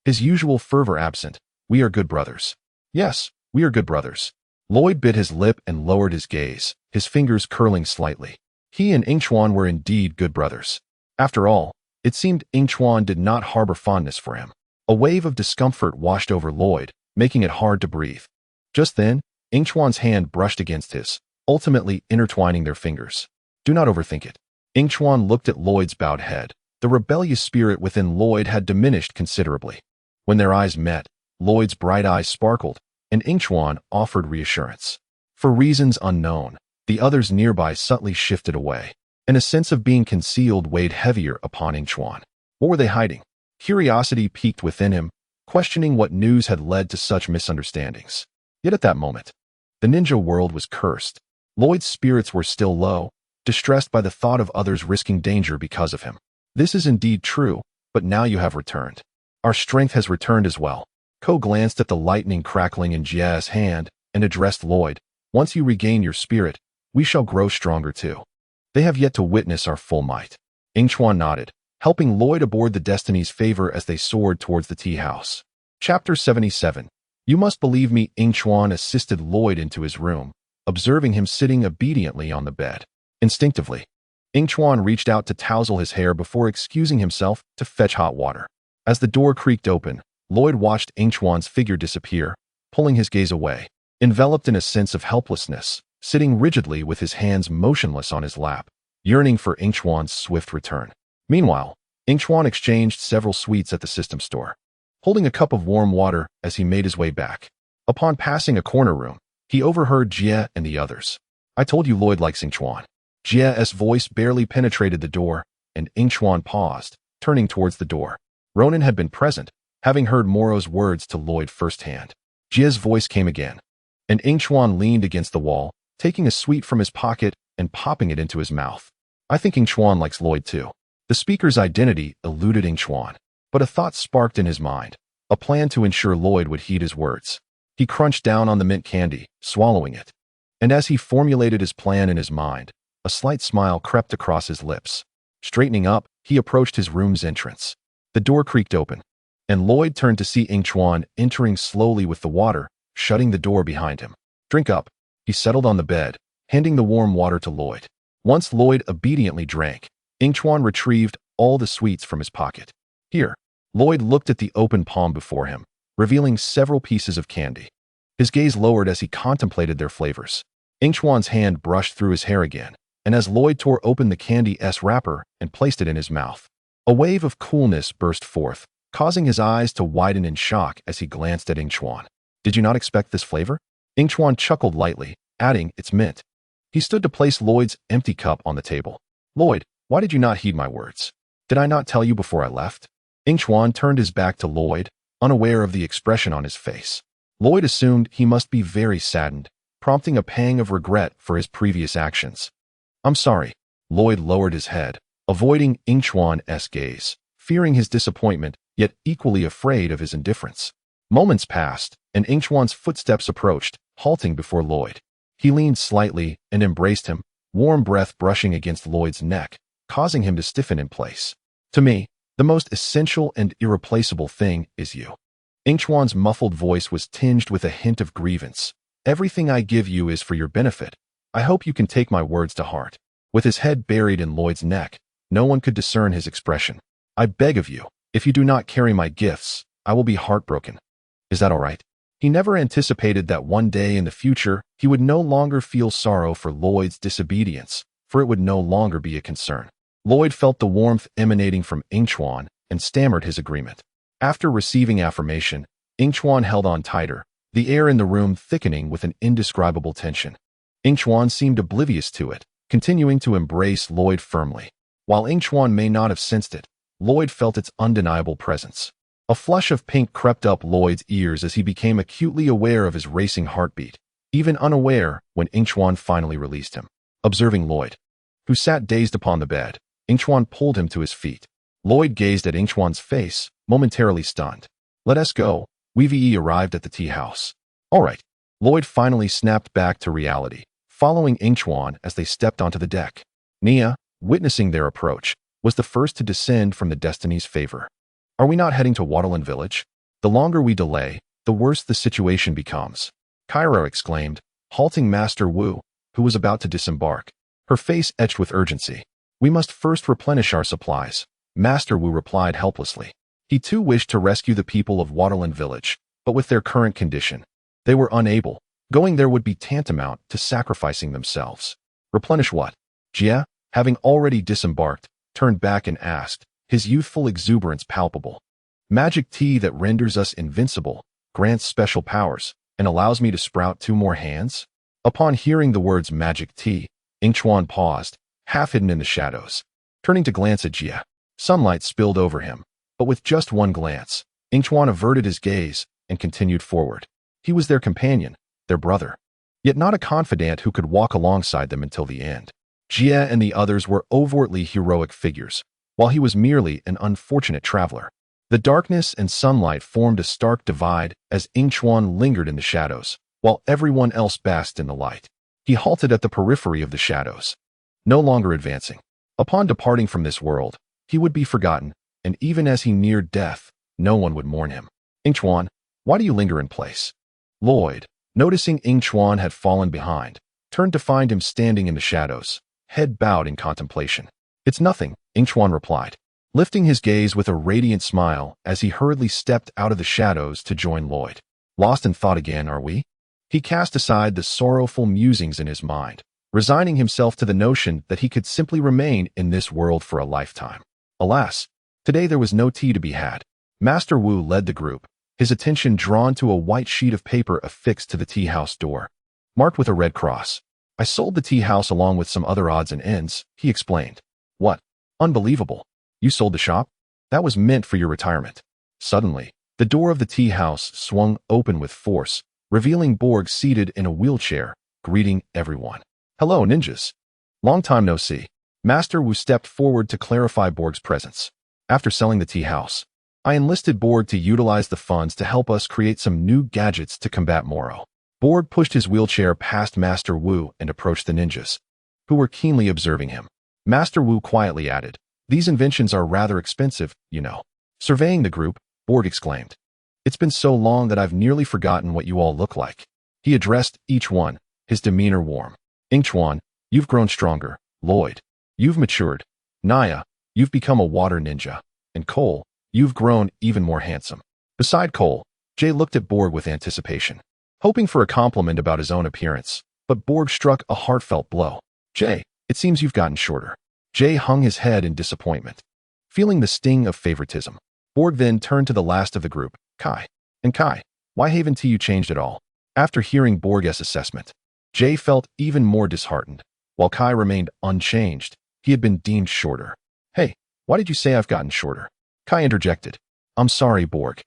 his usual fervor absent. We are good brothers. Yes, we are good brothers. Lloyd bit his lip and lowered his gaze, his fingers curling slightly. He and Yingchuan were indeed good brothers. After all, it seemed Yingchuan did not harbor fondness for him. A wave of discomfort washed over Lloyd, making it hard to breathe. Just then, Yingchuan's hand brushed against his, ultimately intertwining their fingers. Do not overthink it. Yingchuan looked at Lloyd's bowed head. The rebellious spirit within Lloyd had diminished considerably. When their eyes met, Lloyd's bright eyes sparkled, and Yingchuan offered reassurance. For reasons unknown, the others nearby subtly shifted away, and a sense of being concealed weighed heavier upon Yingchuan. What were they hiding? Curiosity piqued within him, questioning what news had led to such misunderstandings. Yet at that moment, the ninja world was cursed. Lloyd's spirits were still low, distressed by the thought of others risking danger because of him. This is indeed true, but now you have returned. Our strength has returned as well. Ko glanced at the lightning crackling in Jie's hand and addressed Lloyd. Once you regain your spirit, we shall grow stronger too. They have yet to witness our full might. Yingchuan nodded, helping Lloyd aboard the Destiny's favor as they soared towards the tea house. Chapter 77. You must believe me. Yingchuan assisted Lloyd into his room, observing him sitting obediently on the bed. Instinctively, Yingchuan reached out to tousle his hair before excusing himself to fetch hot water. As the door creaked open, Lloyd watched Yingchuan's figure disappear, pulling his gaze away. Enveloped in a sense of helplessness, sitting rigidly with his hands motionless on his lap, yearning for Yingchuan's swift return. Meanwhile, Yingchuan exchanged several sweets at the system store, holding a cup of warm water as he made his way back. Upon passing a corner room, he overheard Jie and the others. I told you Lloyd likes Yingchuan. Jie's voice barely penetrated the door, and Yingchuan paused, turning towards the door. Ronan had been present, having heard Moro's words to Lloyd firsthand. Jie's voice came again, and Yingchuan leaned against the wall, taking a sweet from his pocket and popping it into his mouth. I think Yingchuan likes Lloyd too. The speaker's identity eluded Yingchuan, but a thought sparked in his mind, a plan to ensure Lloyd would heed his words. He crunched down on the mint candy, swallowing it. And as he formulated his plan in his mind, a slight smile crept across his lips. Straightening up, he approached his room's entrance. The door creaked open, and Lloyd turned to see Yingchuan entering slowly with the water, shutting the door behind him. Drink up. He settled on the bed, handing the warm water to Lloyd. Once Lloyd obediently drank, Yingchuan retrieved all the sweets from his pocket. Here, Lloyd looked at the open palm before him, revealing several pieces of candy. His gaze lowered as he contemplated their flavors. Yingchuan's hand brushed through his hair again, and as Lloyd tore open the candy-s wrapper and placed it in his mouth, a wave of coolness burst forth, causing his eyes to widen in shock as he glanced at Yingchuan. Did you not expect this flavor? Yingchuan chuckled lightly, adding, it's mint. He stood to place Lloyd's empty cup on the table. Lloyd, why did you not heed my words? Did I not tell you before I left? Yingchuan turned his back to Lloyd, unaware of the expression on his face. Lloyd assumed he must be very saddened, prompting a pang of regret for his previous actions. I'm sorry. Lloyd lowered his head, avoiding Yingchuan's gaze, fearing his disappointment, yet equally afraid of his indifference. Moments passed, and Yingchuan's footsteps approached, halting before Lloyd. He leaned slightly and embraced him, warm breath brushing against Lloyd's neck, causing him to stiffen in place. To me, the most essential and irreplaceable thing is you. Yingchuan's muffled voice was tinged with a hint of grievance. Everything I give you is for your benefit. I hope you can take my words to heart. With his head buried in Lloyd's neck, no one could discern his expression. I beg of you, if you do not carry my gifts, I will be heartbroken. Is that all right? He never anticipated that one day in the future, he would no longer feel sorrow for Lloyd's disobedience, for it would no longer be a concern. Lloyd felt the warmth emanating from Yingchuan and stammered his agreement. After receiving affirmation, Yingchuan held on tighter, the air in the room thickening with an indescribable tension. Yingchuan seemed oblivious to it, continuing to embrace Lloyd firmly. While Yingchuan may not have sensed it, Lloyd felt its undeniable presence. A flush of pink crept up Lloyd's ears as he became acutely aware of his racing heartbeat, even unaware when Yingchuan finally released him. Observing Lloyd, who sat dazed upon the bed, Yingchuan pulled him to his feet. Lloyd gazed at Yingchuan's face, momentarily stunned. Let us go. We've arrived at the tea house. All right. Lloyd finally snapped back to reality, following Yingchuan as they stepped onto the deck. Nia, witnessing their approach, was the first to descend from the Destiny's favor. Are we not heading to Waterland Village? The longer we delay, the worse the situation becomes. Kyra exclaimed, halting Master Wu, who was about to disembark. Her face etched with urgency. We must first replenish our supplies. Master Wu replied helplessly. He too wished to rescue the people of Waterland Village, but with their current condition, they were unable. Going there would be tantamount to sacrificing themselves. Replenish what? Jia, having already disembarked, turned back and asked, his youthful exuberance palpable. Magic tea that renders us invincible, grants special powers, and allows me to sprout 2 more hands? Upon hearing the words magic tea, Yingchuan paused, half hidden in the shadows. Turning to glance at Jia, sunlight spilled over him, but with just one glance, Yingchuan averted his gaze and continued forward. He was their companion, their brother, yet not a confidant who could walk alongside them until the end. Jia and the others were overtly heroic figures, while he was merely an unfortunate traveler. The darkness and sunlight formed a stark divide as Yingchuan lingered in the shadows, while everyone else basked in the light. He halted at the periphery of the shadows, no longer advancing. Upon departing from this world, he would be forgotten, and even as he neared death, no one would mourn him. Yingchuan, why do you linger in place? Lloyd, noticing Yingchuan had fallen behind, turned to find him standing in the shadows, head bowed in contemplation. It's nothing, Yingchuan replied, lifting his gaze with a radiant smile as he hurriedly stepped out of the shadows to join Lloyd. Lost in thought again, are we? He cast aside the sorrowful musings in his mind, resigning himself to the notion that he could simply remain in this world for a lifetime. Alas, today there was no tea to be had. Master Wu led the group, his attention drawn to a white sheet of paper affixed to the tea house door, marked with a red cross. I sold the tea house along with some other odds and ends, he explained. What? Unbelievable. You sold the shop? That was meant for your retirement. Suddenly, The door of the tea house swung open with force, revealing Borg seated in a wheelchair, greeting everyone. "Hello, ninjas. Long time no see." Master Wu stepped forward to clarify Borg's presence. "After selling the tea house, I enlisted Borg to utilize the funds to help us create some new gadgets to combat Moro." Borg pushed his wheelchair past Master Wu and approached the ninjas, who were keenly observing him. Master Wu quietly added, "These inventions are rather expensive, you know." Surveying the group, Borg exclaimed, "It's been so long that I've nearly forgotten what you all look like." He addressed each one, his demeanor warm. "Yingchuan, you've grown stronger. Lloyd, you've matured. Naya, you've become a water ninja. And Cole, you've grown even more handsome." Beside Cole, Jay looked at Borg with anticipation, hoping for a compliment about his own appearance, but Borg struck a heartfelt blow. "Jay, it seems you've gotten shorter." Jay hung his head in disappointment, feeling the sting of favoritism. Borg then turned to the last of the group, Kai. "And Kai, why haven't you changed at all?" After hearing Borg's assessment, Jay felt even more disheartened. While Kai remained unchanged, he had been deemed shorter. "Hey, why did you say I've gotten shorter?" Kai interjected. "I'm sorry, Borg.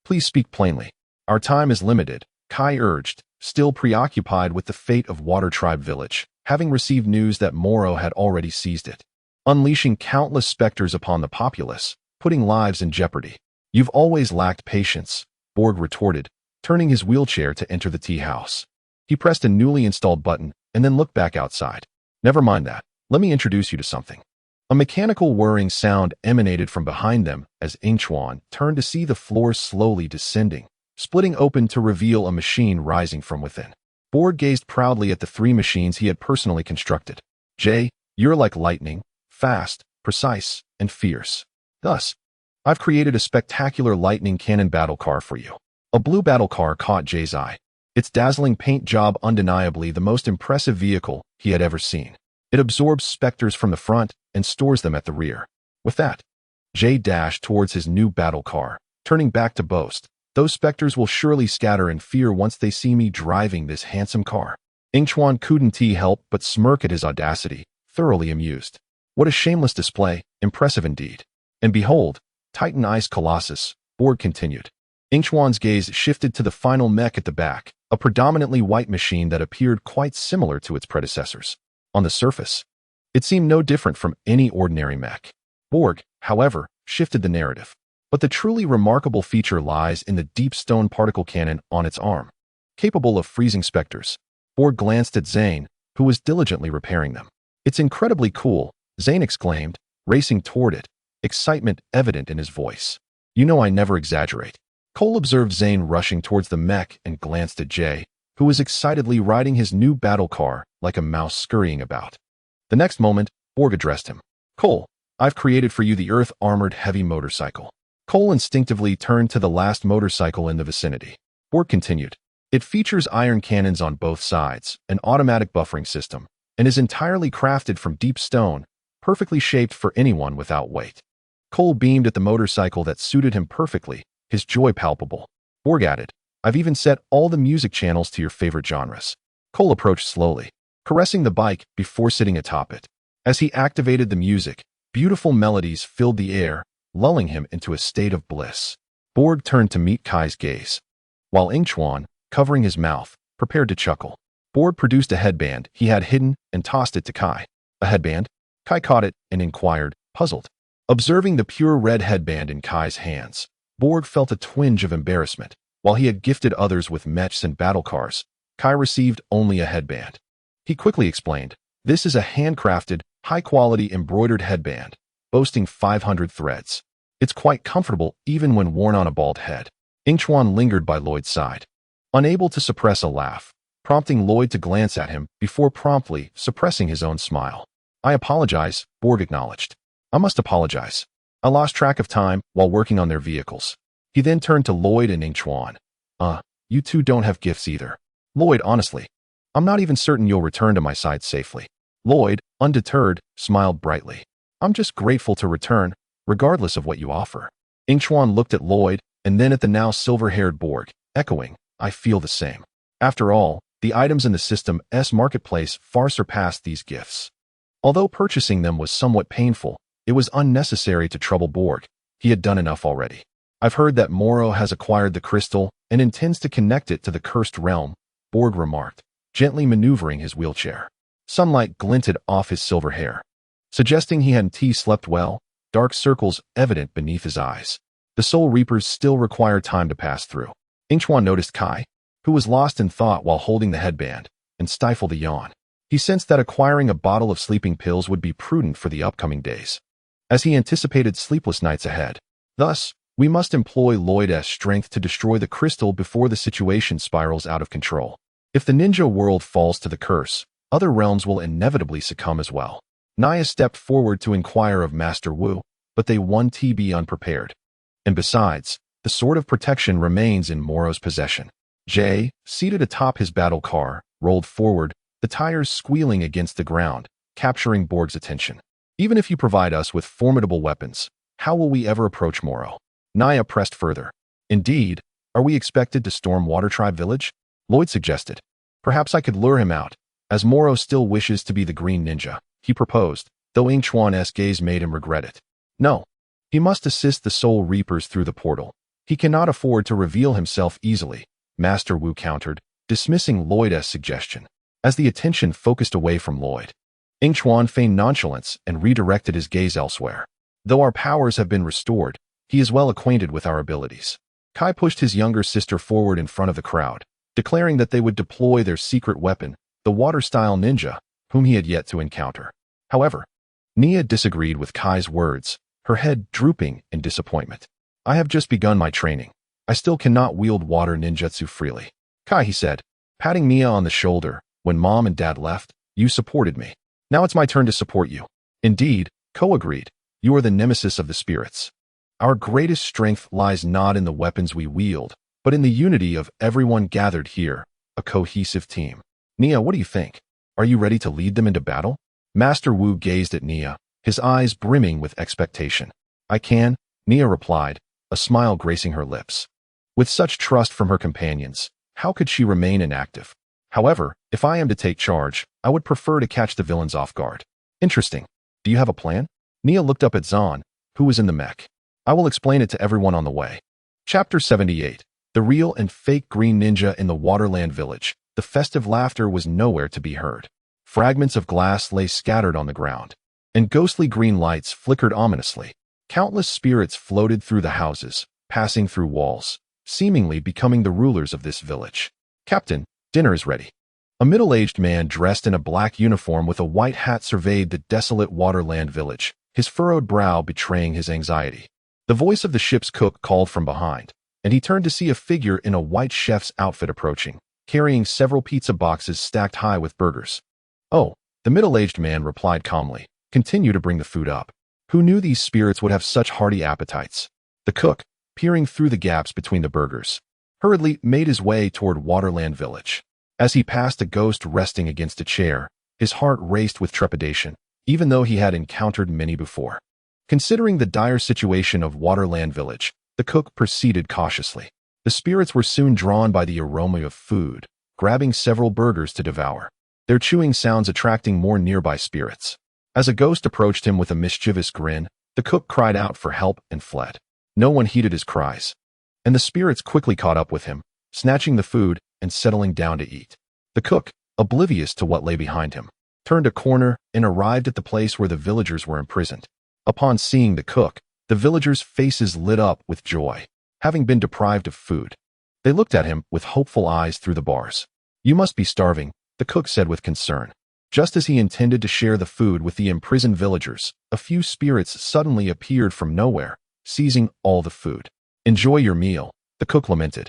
Please speak plainly. Our time is limited," Kai urged, still preoccupied with the fate of Water Tribe Village, having received news that Moro had already seized it, unleashing countless specters upon the populace, putting lives in jeopardy. "You've always lacked patience," Borg retorted, turning his wheelchair to enter the tea house. He pressed a newly installed button and then looked back outside. "Never mind that. Let me introduce you to something." A mechanical whirring sound emanated from behind them as Yingchuan turned to see the floor slowly descending, splitting open to reveal a machine rising from within. Borg gazed proudly at the three machines he had personally constructed. "Jay, you're like lightning, fast, precise, and fierce. Thus, I've created a spectacular lightning cannon battle car for you." A blue battle car caught Jay's eye, its dazzling paint job undeniably the most impressive vehicle he had ever seen. It absorbs specters from the front and stores them at the rear. With that, Jay dashed towards his new battle car, turning back to boast, "Those specters will surely scatter in fear once they see me driving this handsome car." Yingchuan couldn't help but smirk at his audacity, thoroughly amused. What a shameless display, impressive indeed. "And behold, Titan Ice Colossus," Borg continued. Yingchuan's gaze shifted to the final mech at the back, a predominantly white machine that appeared quite similar to its predecessors. On the surface, it seemed no different from any ordinary mech. Borg, however, shifted the narrative. But the truly remarkable feature lies in the deep stone particle cannon on its arm. Capable of freezing specters, Borg glanced at Zane, who was diligently repairing them. "It's incredibly cool," Zane exclaimed, racing toward it, excitement evident in his voice. "You know I never exaggerate." Cole observed Zane rushing towards the mech and glanced at Jay, who was excitedly riding his new battle car like a mouse scurrying about. The next moment, Borg addressed him. "Cole, I've created for you the Earth-armored heavy motorcycle." Cole instinctively turned to the last motorcycle in the vicinity. Borg continued, "It features iron cannons on both sides, an automatic buffering system, and is entirely crafted from deep stone, perfectly shaped for anyone without weight." Cole beamed at the motorcycle that suited him perfectly, his joy palpable. Borg added, "I've even set all the music channels to your favorite genres." Cole approached slowly, caressing the bike before sitting atop it. As he activated the music, beautiful melodies filled the air, lulling him into a state of bliss. Borg turned to meet Kai's gaze, while Yingchuan, covering his mouth, prepared to chuckle. Borg produced a headband he had hidden and tossed it to Kai. "A headband?" Kai caught it and inquired, puzzled. Observing the pure red headband in Kai's hands, Borg felt a twinge of embarrassment. While he had gifted others with mechs and battle cars, Kai received only a headband. He quickly explained, "This is a handcrafted, high-quality embroidered headband, boasting 500 threads. It's quite comfortable even when worn on a bald head." Yingchuan lingered by Lloyd's side, unable to suppress a laugh, prompting Lloyd to glance at him before promptly suppressing his own smile. "I apologize," Borg acknowledged. "I must apologize. I lost track of time while working on their vehicles." He then turned to Lloyd and Yingchuan. You two don't have gifts either." "Lloyd, honestly, I'm not even certain you'll return to my side safely." Lloyd, undeterred, smiled brightly. "I'm just grateful to return, regardless of what you offer." Yingchuan looked at Lloyd and then at the now silver-haired Borg, echoing, "I feel the same." After all, the items in the system's marketplace far surpassed these gifts. Although purchasing them was somewhat painful, it was unnecessary to trouble Borg. He had done enough already. I've heard that Moro has acquired the crystal and intends to connect it to the cursed realm, Borg remarked, gently maneuvering his wheelchair. Sunlight glinted off his silver hair, suggesting he hadn't slept well, dark circles evident beneath his eyes. The Soul Reapers still require time to pass through. Yingchuan noticed Kai, who was lost in thought while holding the headband, and stifled a yawn. He sensed that acquiring a bottle of sleeping pills would be prudent for the upcoming days, as he anticipated sleepless nights ahead. Thus, we must employ Lloyd's strength to destroy the crystal before the situation spirals out of control. If the ninja world falls to the curse, other realms will inevitably succumb as well. Naya stepped forward to inquire of Master Wu, but they won to be unprepared. And besides, the sword of protection remains in Moro's possession. Jay, seated atop his battle car, rolled forward, the tires squealing against the ground, capturing Borg's attention. Even if you provide us with formidable weapons, how will we ever approach Moro? Naya pressed further. Indeed, are we expected to storm Water Tribe Village? Lloyd suggested. Perhaps I could lure him out, as Moro still wishes to be the Green Ninja, he proposed, though Yingchuan's gaze made him regret it. No. He must assist the Soul Reapers through the portal. He cannot afford to reveal himself easily, Master Wu countered, dismissing Lloyd's suggestion. As the attention focused away from Lloyd, Yingchuan feigned nonchalance and redirected his gaze elsewhere. Though our powers have been restored, he is well acquainted with our abilities. Kai pushed his younger sister forward in front of the crowd, declaring that they would deploy their secret weapon, the water-style ninja, whom he had yet to encounter. However, Nia disagreed with Kai's words, her head drooping in disappointment. I have just begun my training. I still cannot wield water ninjutsu freely. Kai, he said, patting Nia on the shoulder. When Mom and Dad left, you supported me. Now it's my turn to support you. Indeed, Ko agreed. You are the nemesis of the spirits. Our greatest strength lies not in the weapons we wield, but in the unity of everyone gathered here, a cohesive team. Nia, what do you think? Are you ready to lead them into battle? Master Wu gazed at Nia, his eyes brimming with expectation. I can, Nia replied, a smile gracing her lips. With such trust from her companions, how could she remain inactive? However, if I am to take charge, I would prefer to catch the villains off guard. Interesting. Do you have a plan? Nia looked up at Zahn, who was in the mech. I will explain it to everyone on the way. Chapter 78. The real and fake green ninja in the Waterland village. The festive laughter was nowhere to be heard. Fragments of glass lay scattered on the ground, and ghostly green lights flickered ominously. Countless spirits floated through the houses, passing through walls, seemingly becoming the rulers of this village. Captain, dinner is ready. A middle-aged man dressed in a black uniform with a white hat surveyed the desolate Waterland village, his furrowed brow betraying his anxiety. The voice of the ship's cook called from behind, and he turned to see a figure in a white chef's outfit approaching, carrying several pizza boxes stacked high with burgers. Oh, the middle-aged man replied calmly, continue to bring the food up. Who knew these spirits would have such hearty appetites? The cook, peering through the gaps between the burgers, hurriedly made his way toward Waterland village. As he passed a ghost resting against a chair, his heart raced with trepidation, even though he had encountered many before. Considering the dire situation of Waterland village, the cook proceeded cautiously. The spirits were soon drawn by the aroma of food, grabbing several burgers to devour, their chewing sounds attracting more nearby spirits. As a ghost approached him with a mischievous grin, the cook cried out for help and fled. No one heeded his cries, and the spirits quickly caught up with him, snatching the food and settling down to eat. The cook, oblivious to what lay behind him, turned a corner and arrived at the place where the villagers were imprisoned. Upon seeing the cook, the villagers' faces lit up with joy, having been deprived of food. They looked at him with hopeful eyes through the bars. You must be starving, the cook said with concern. Just as he intended to share the food with the imprisoned villagers, a few spirits suddenly appeared from nowhere, seizing all the food. Enjoy your meal, the cook lamented,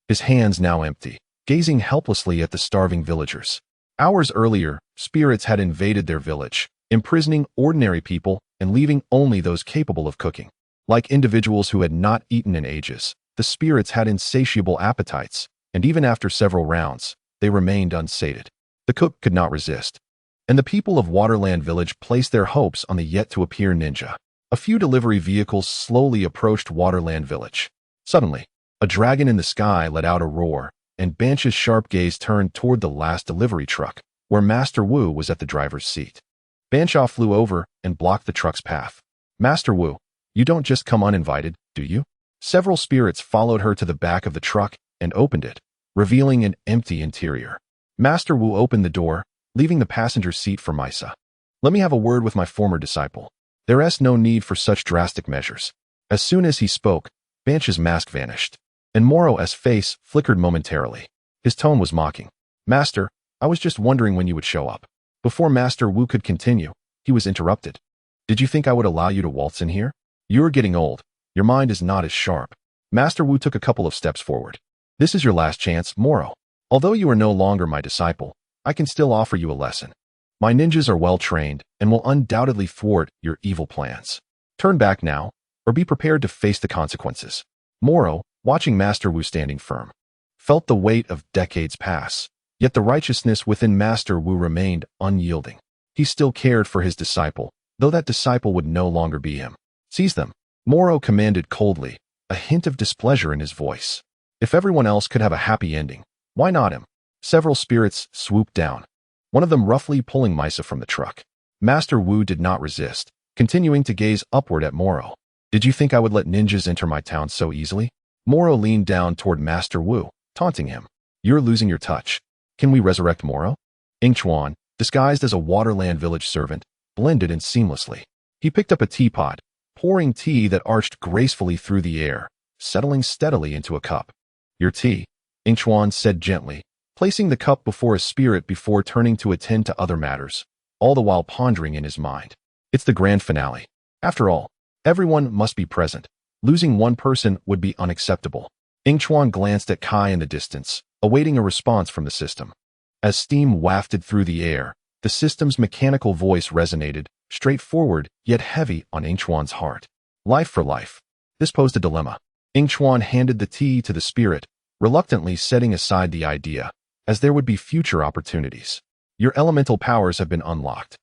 his hands now empty, gazing helplessly at the starving villagers. Hours earlier, spirits had invaded their village, imprisoning ordinary people and leaving only those capable of cooking. Like individuals who had not eaten in ages, the spirits had insatiable appetites, and even after several rounds, they remained unsated. The cook could not resist, and the people of Waterland village placed their hopes on the yet-to-appear ninja. A few delivery vehicles slowly approached Waterland village. Suddenly, a dragon in the sky let out a roar, and Bansh's sharp gaze turned toward the last delivery truck, where Master Wu was at the driver's seat. Banshaw flew over and blocked the truck's path. Master Wu, you don't just come uninvited, do you? Several spirits followed her to the back of the truck and opened it, revealing an empty interior. Master Wu opened the door, leaving the passenger seat for Misa. Let me have a word with my former disciple. There is no need for such drastic measures. As soon as he spoke, Banch's mask vanished, and Moro's face flickered momentarily. His tone was mocking. Master, I was just wondering when you would show up. Before Master Wu could continue, he was interrupted. Did you think I would allow you to waltz in here? You're getting old. Your mind is not as sharp. Master Wu took a couple of steps forward. This is your last chance, Moro. Although you are no longer my disciple, I can still offer you a lesson. My ninjas are well trained and will undoubtedly thwart your evil plans. Turn back now, or be prepared to face the consequences. Moro, watching Master Wu standing firm, felt the weight of decades pass, yet the righteousness within Master Wu remained unyielding. He still cared for his disciple, though that disciple would no longer be him. Seize them, Moro commanded coldly, a hint of displeasure in his voice. If everyone else could have a happy ending, why not him? Several spirits swooped down, one of them roughly pulling Misa from the truck. Master Wu did not resist, continuing to gaze upward at Moro. Did you think I would let ninjas enter my town so easily? Moro leaned down toward Master Wu, taunting him. You're losing your touch. Can we resurrect Moro? Yingchuan, disguised as a Waterland village servant, blended in seamlessly. He picked up a teapot, pouring tea that arched gracefully through the air, settling steadily into a cup. Your tea, Yingchuan said gently, placing the cup before a spirit before turning to attend to other matters, all the while pondering in his mind. It's the grand finale. After all, everyone must be present. Losing one person would be unacceptable. Yingchuan glanced at Kai in the distance, awaiting a response from the system. As steam wafted through the air, the system's mechanical voice resonated, straightforward yet heavy on Yingchuan's heart. Life for life. This posed a dilemma. Yingchuan handed the tea to the spirit, reluctantly setting aside the idea, as there would be future opportunities. Your elemental powers have been unlocked.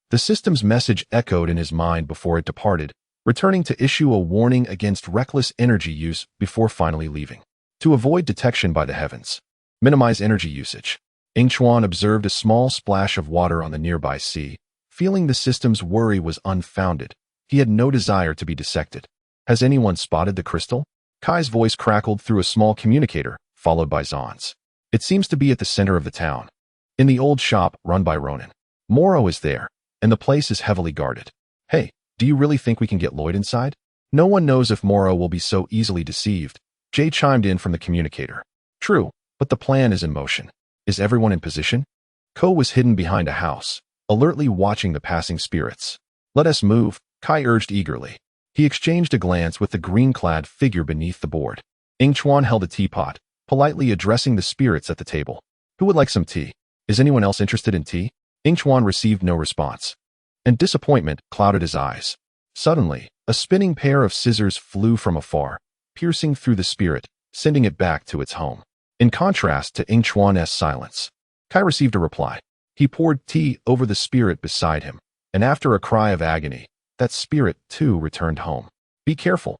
The system's message echoed in his mind before it departed, returning to issue a warning against reckless energy use before finally leaving. To avoid detection by the heavens, minimize energy usage. Yingchuan observed a small splash of water on the nearby sea. Feeling the system's worry was unfounded, he had no desire to be dissected. Has anyone spotted the crystal? Kai's voice crackled through a small communicator, followed by Zan's. It seems to be at the center of the town, in the old shop run by Ronin. Moro is there, and the place is heavily guarded. Hey, do you really think we can get Lloyd inside? No one knows if Moro will be so easily deceived. Jay chimed in from the communicator. True, but the plan is in motion. Is everyone in position? Ko was hidden behind a house, alertly watching the passing spirits. Let us move, Kai urged eagerly. He exchanged a glance with the green-clad figure beneath the board. Yingchuan held a teapot, politely addressing the spirits at the table. Who would like some tea? Is anyone else interested in tea? Yingchuan received no response, and disappointment clouded his eyes. Suddenly, a spinning pair of scissors flew from afar, piercing through the spirit, sending it back to its home. In contrast to Yingchuan's silence, Kai received a reply. He poured tea over the spirit beside him, and after a cry of agony, that spirit too returned home. Be careful.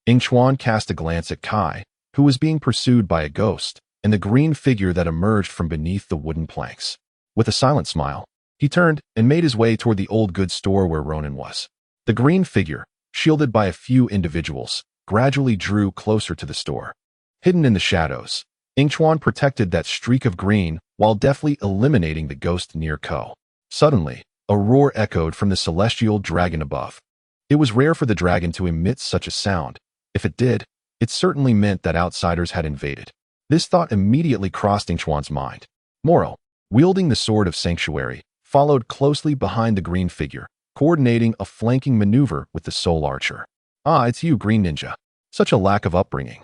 Yingchuan cast a glance at Kai, who was being pursued by a ghost, and the green figure that emerged from beneath the wooden planks. With a silent smile, he turned and made his way toward the old goods store where Ronin was. The green figure, shielded by a few individuals, gradually drew closer to the store. Hidden in the shadows, Yingchuan protected that streak of green while deftly eliminating the ghost near Ko. Suddenly, a roar echoed from the celestial dragon above. It was rare for the dragon to emit such a sound. If it did, it certainly meant that outsiders had invaded. This thought immediately crossed Yingchuan's mind. Moro, wielding the sword of sanctuary, followed closely behind the green figure, coordinating a flanking maneuver with the soul archer. Ah, it's you, Green Ninja. Such a lack of upbringing.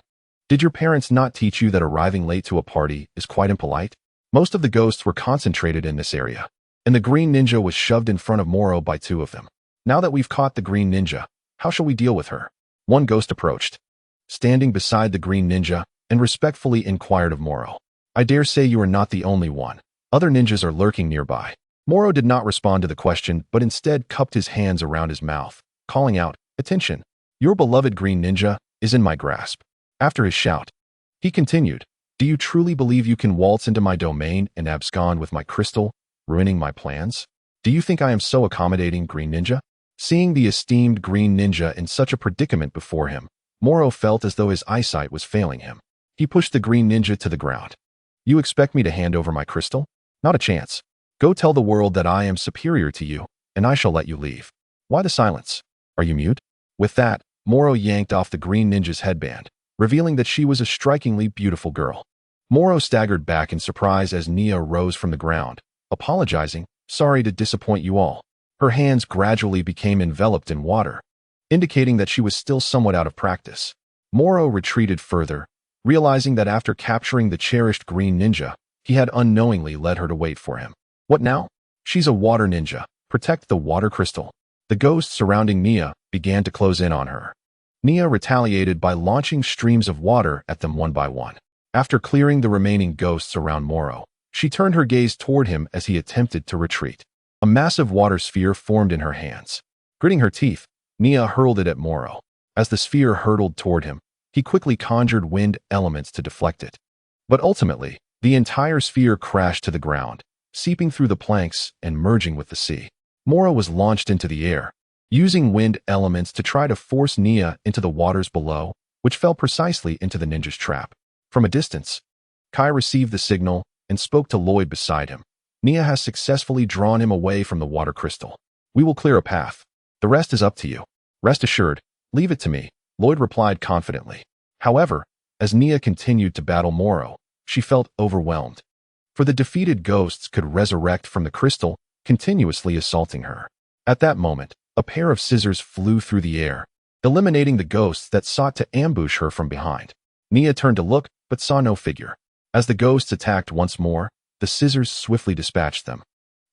Did your parents not teach you that arriving late to a party is quite impolite? Most of the ghosts were concentrated in this area, and the Green Ninja was shoved in front of Moro by two of them. Now that we've caught the Green Ninja, how shall we deal with her? One ghost approached, standing beside the Green Ninja, and respectfully inquired of Moro. I dare say you are not the only one. Other ninjas are lurking nearby. Moro did not respond to the question, but instead cupped his hands around his mouth, calling out, Attention! Your beloved Green Ninja is in my grasp. After his shout, he continued, Do you truly believe you can waltz into my domain and abscond with my crystal, ruining my plans? Do you think I am so accommodating, Green Ninja? Seeing the esteemed Green Ninja in such a predicament before him, Moro felt as though his eyesight was failing him. He pushed the green ninja to the ground. You expect me to hand over my crystal? Not a chance. Go tell the world that I am superior to you, and I shall let you leave. Why the silence? Are you mute? With that, Moro yanked off the green ninja's headband, revealing that she was a strikingly beautiful girl. Moro staggered back in surprise as Nia rose from the ground, apologizing, sorry to disappoint you all. Her hands gradually became enveloped in water, indicating that she was still somewhat out of practice. Moro retreated further, realizing that after capturing the cherished green ninja, he had unknowingly led her to wait for him. What now? She's a water ninja. Protect the water crystal. The ghosts surrounding Nia began to close in on her. Nia retaliated by launching streams of water at them one by one. After clearing the remaining ghosts around Moro, she turned her gaze toward him as he attempted to retreat. A massive water sphere formed in her hands. Gritting her teeth, Nia hurled it at Moro. As the sphere hurtled toward him, he quickly conjured wind elements to deflect it. But ultimately, the entire sphere crashed to the ground, seeping through the planks and merging with the sea. Moro was launched into the air, using wind elements to try to force Nia into the waters below, which fell precisely into the ninja's trap. From a distance, Kai received the signal and spoke to Lloyd beside him. Nia has successfully drawn him away from the water crystal. We will clear a path. The rest is up to you. Rest assured, leave it to me, Lloyd replied confidently. However, as Nia continued to battle Moro, she felt overwhelmed. For the defeated ghosts could resurrect from the crystal, continuously assaulting her. At that moment, a pair of scissors flew through the air, eliminating the ghosts that sought to ambush her from behind. Nia turned to look, but saw no figure. As the ghosts attacked once more, the scissors swiftly dispatched them,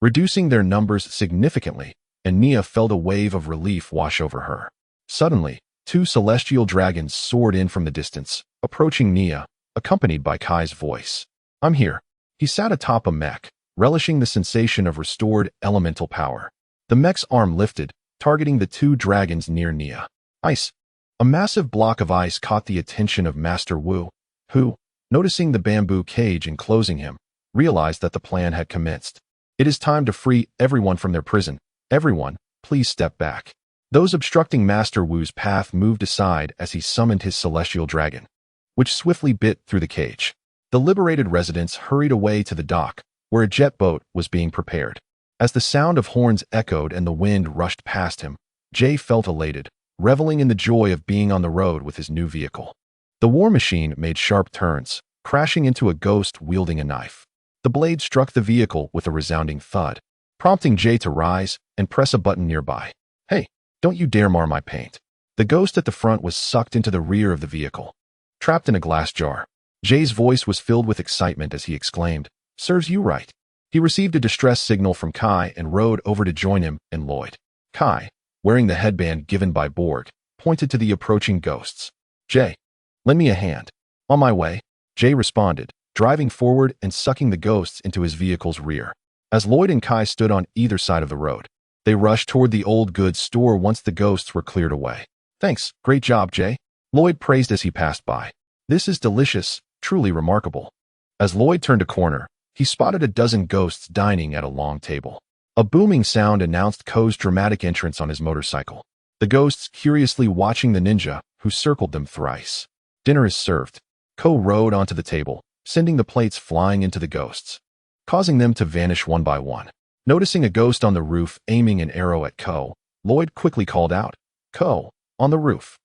reducing their numbers significantly, and Nia felt a wave of relief wash over her. Suddenly, two celestial dragons soared in from the distance, approaching Nia, accompanied by Kai's voice. I'm here. He sat atop a mech, relishing the sensation of restored elemental power. The mech's arm lifted, targeting the two dragons near Nia. Ice. A massive block of ice caught the attention of Master Wu, who, noticing the bamboo cage enclosing him, realized that the plan had commenced. It is time to free everyone from their prison. Everyone, please step back. Those obstructing Master Wu's path moved aside as he summoned his celestial dragon, which swiftly bit through the cage. The liberated residents hurried away to the dock, where a jet boat was being prepared. As the sound of horns echoed and the wind rushed past him, Jay felt elated, reveling in the joy of being on the road with his new vehicle. The war machine made sharp turns, crashing into a ghost wielding a knife. The blade struck the vehicle with a resounding thud, prompting Jay to rise and press a button nearby. Hey, don't you dare mar my paint. The ghost at the front was sucked into the rear of the vehicle, trapped in a glass jar. Jay's voice was filled with excitement as he exclaimed, "Serves you right." He received a distress signal from Kai and rode over to join him and Lloyd. Kai, wearing the headband given by Borg, pointed to the approaching ghosts. Jay, lend me a hand. On my way, Jay responded, driving forward and sucking the ghosts into his vehicle's rear. As Lloyd and Kai stood on either side of the road, they rushed toward the old goods store once the ghosts were cleared away. Thanks, great job, Jay, Lloyd praised as he passed by. This is delicious, truly remarkable. As Lloyd turned a corner, he spotted a dozen ghosts dining at a long table. A booming sound announced Ko's dramatic entrance on his motorcycle, the ghosts curiously watching the ninja, who circled them thrice. Dinner is served. Ko rode onto the table, sending the plates flying into the ghosts, causing them to vanish one by one. Noticing a ghost on the roof aiming an arrow at Ko, Lloyd quickly called out, Ko, on the roof.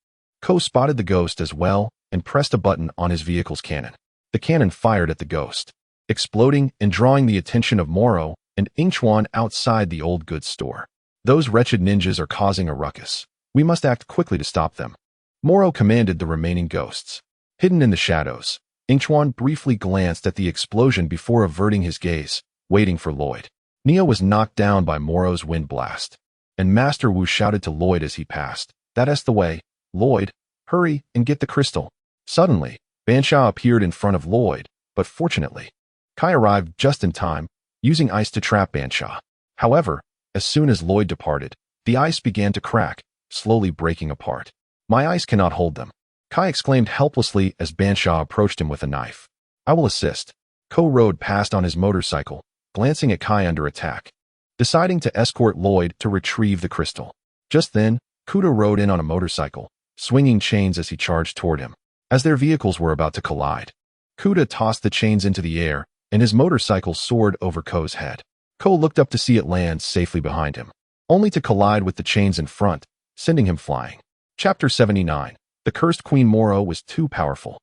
Ko spotted the ghost as well and pressed a button on his vehicle's cannon. The cannon fired at the ghost, exploding and drawing the attention of Moro and Yingchuan outside the old goods store. Those wretched ninjas are causing a ruckus. We must act quickly to stop them. Moro commanded the remaining ghosts. Hidden in the shadows, Yingchuan briefly glanced at the explosion before averting his gaze, waiting for Lloyd. Nia was knocked down by Moro's wind blast, and Master Wu shouted to Lloyd as he passed, "That's the way, Lloyd, hurry and get the crystal." Suddenly, Bansha appeared in front of Lloyd, but fortunately, Kai arrived just in time, using ice to trap Bansha. However, as soon as Lloyd departed, the ice began to crack, slowly breaking apart. My ice cannot hold them, Kai exclaimed helplessly as Bansha approached him with a knife. I will assist. Ko rode past on his motorcycle, glancing at Kai under attack, deciding to escort Lloyd to retrieve the crystal. Just then, Kuda rode in on a motorcycle, swinging chains as he charged toward him. As their vehicles were about to collide, Kuda tossed the chains into the air, and his motorcycle soared over Ko's head. Ko looked up to see it land safely behind him, only to collide with the chains in front, sending him flying. Chapter 79. The Cursed Queen Moro was too powerful.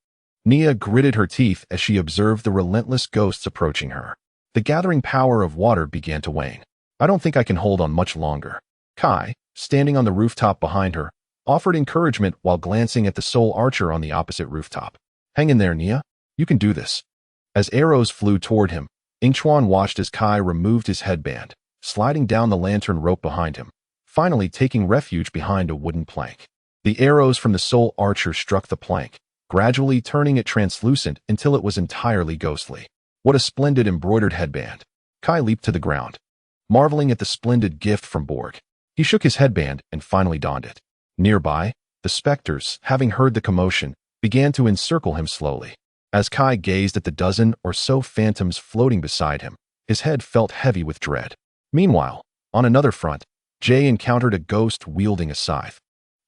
Nia gritted her teeth as she observed the relentless ghosts approaching her. The gathering power of water began to wane. I don't think I can hold on much longer. Kai, standing on the rooftop behind her, offered encouragement while glancing at the soul archer on the opposite rooftop. Hang in there, Nia. You can do this. As arrows flew toward him, Yingchuan watched as Kai removed his headband, sliding down the lantern rope behind him, finally taking refuge behind a wooden plank. The arrows from the soul archer struck the plank, gradually turning it translucent until it was entirely ghostly. What a splendid embroidered headband. Kai leaped to the ground, marveling at the splendid gift from Borg. He shook his headband and finally donned it. Nearby, the specters, having heard the commotion, began to encircle him slowly. As Kai gazed at the dozen or so phantoms floating beside him, his head felt heavy with dread. Meanwhile, on another front, Jay encountered a ghost wielding a scythe.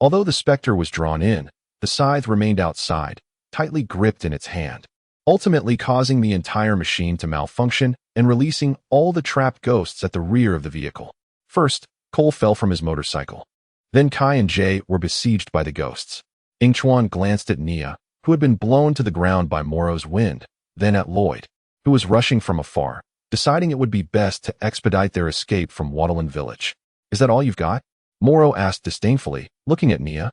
Although the specter was drawn in, the scythe remained outside, tightly gripped in its hand, ultimately causing the entire machine to malfunction and releasing all the trapped ghosts at the rear of the vehicle. First, Cole fell from his motorcycle. Then Kai and Jay were besieged by the ghosts. Yingchuan glanced at Nia, who had been blown to the ground by Moro's wind, then at Lloyd, who was rushing from afar, deciding it would be best to expedite their escape from Waterland Village. Is that all you've got? Moro asked disdainfully, looking at Nia,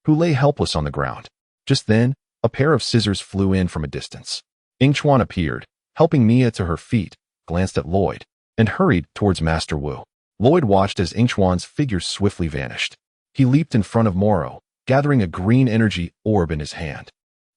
who lay helpless on the ground. Just then, a pair of scissors flew in from a distance. Yingchuan appeared, helping Nia to her feet, glanced at Lloyd, and hurried towards Master Wu. Lloyd watched as Yingchuan's figure swiftly vanished. He leaped in front of Moro, gathering a green energy orb in his hand.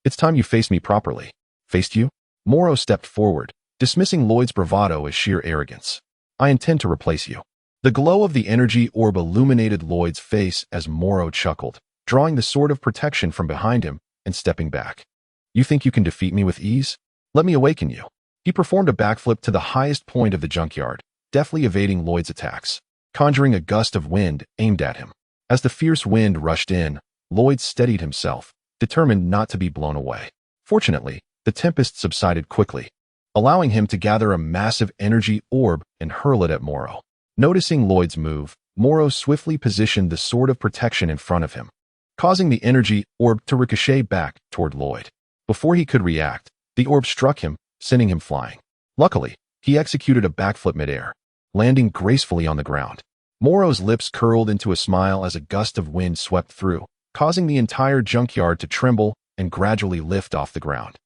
It's time you faced me properly. Faced you? Moro stepped forward, dismissing Lloyd's bravado as sheer arrogance. I intend to replace you. The glow of the energy orb illuminated Lloyd's face as Moro chuckled, drawing the sword of protection from behind him and stepping back. You think you can defeat me with ease? Let me awaken you. He performed a backflip to the highest point of the junkyard, deftly evading Lloyd's attacks, conjuring a gust of wind aimed at him. As the fierce wind rushed in, Lloyd steadied himself, determined not to be blown away. Fortunately, the tempest subsided quickly, allowing him to gather a massive energy orb and hurl it at Moro. Noticing Lloyd's move, Moro swiftly positioned the sword of protection in front of him, causing the energy orb to ricochet back toward Lloyd. Before he could react, the orb struck him, sending him flying. Luckily, he executed a backflip midair, landing gracefully on the ground. Moro's lips curled into a smile as a gust of wind swept through, causing the entire junkyard to tremble and gradually lift off the ground.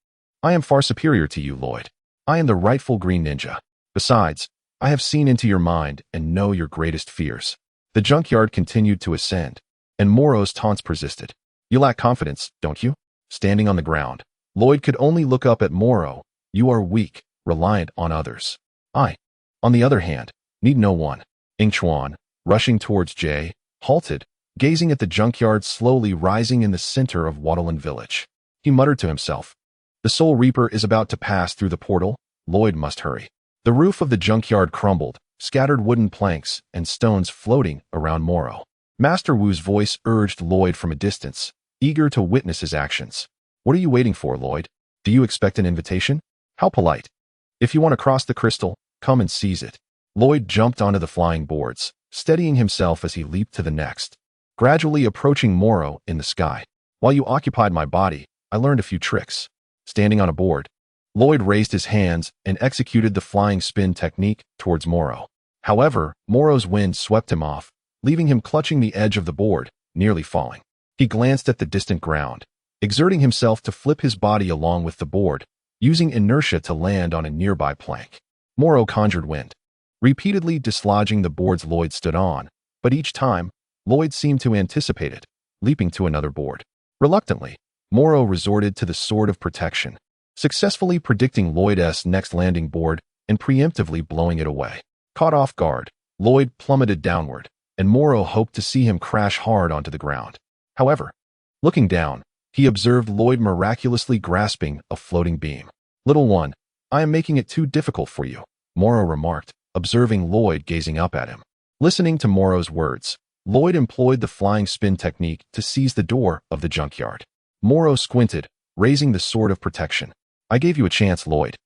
I am far superior to you, Lloyd. I am the rightful Green Ninja. Besides, I have seen into your mind and know your greatest fears. The junkyard continued to ascend, and Moro's taunts persisted. You lack confidence, don't you? Standing on the ground, Lloyd could only look up at Moro. You are weak, reliant on others. I, on the other hand, need no one. Yingchuan, rushing towards Jay, halted, gazing at the junkyard slowly rising in the center of Waterland Village. He muttered to himself, the Soul Reaper is about to pass through the portal. Lloyd must hurry. The roof of the junkyard crumbled, scattered wooden planks and stones floating around Moro. Master Wu's voice urged Lloyd from a distance, eager to witness his actions. What are you waiting for, Lloyd? Do you expect an invitation? How polite. If you want to cross the crystal, come and seize it. Lloyd jumped onto the flying boards, steadying himself as he leaped to the next, gradually approaching Moro in the sky. While you occupied my body, I learned a few tricks. Standing on a board, Lloyd raised his hands and executed the flying spin technique towards Moro. However, Moro's wind swept him off, leaving him clutching the edge of the board, nearly falling. He glanced at the distant ground, exerting himself to flip his body along with the board, using inertia to land on a nearby plank. Moro conjured wind, repeatedly dislodging the boards Lloyd stood on, but each time, Lloyd seemed to anticipate it, leaping to another board. Reluctantly, Moro resorted to the sword of protection, successfully predicting Lloyd's next landing board and preemptively blowing it away. Caught off guard, Lloyd plummeted downward, and Moro hoped to see him crash hard onto the ground. However, looking down, he observed Lloyd miraculously grasping a floating beam. Little one, I am making it too difficult for you, Moro remarked, observing Lloyd gazing up at him. Listening to Moro's words, Lloyd employed the flying spin technique to seize the door of the junkyard. Moro squinted, raising the sword of protection. I gave you a chance, Lloyd.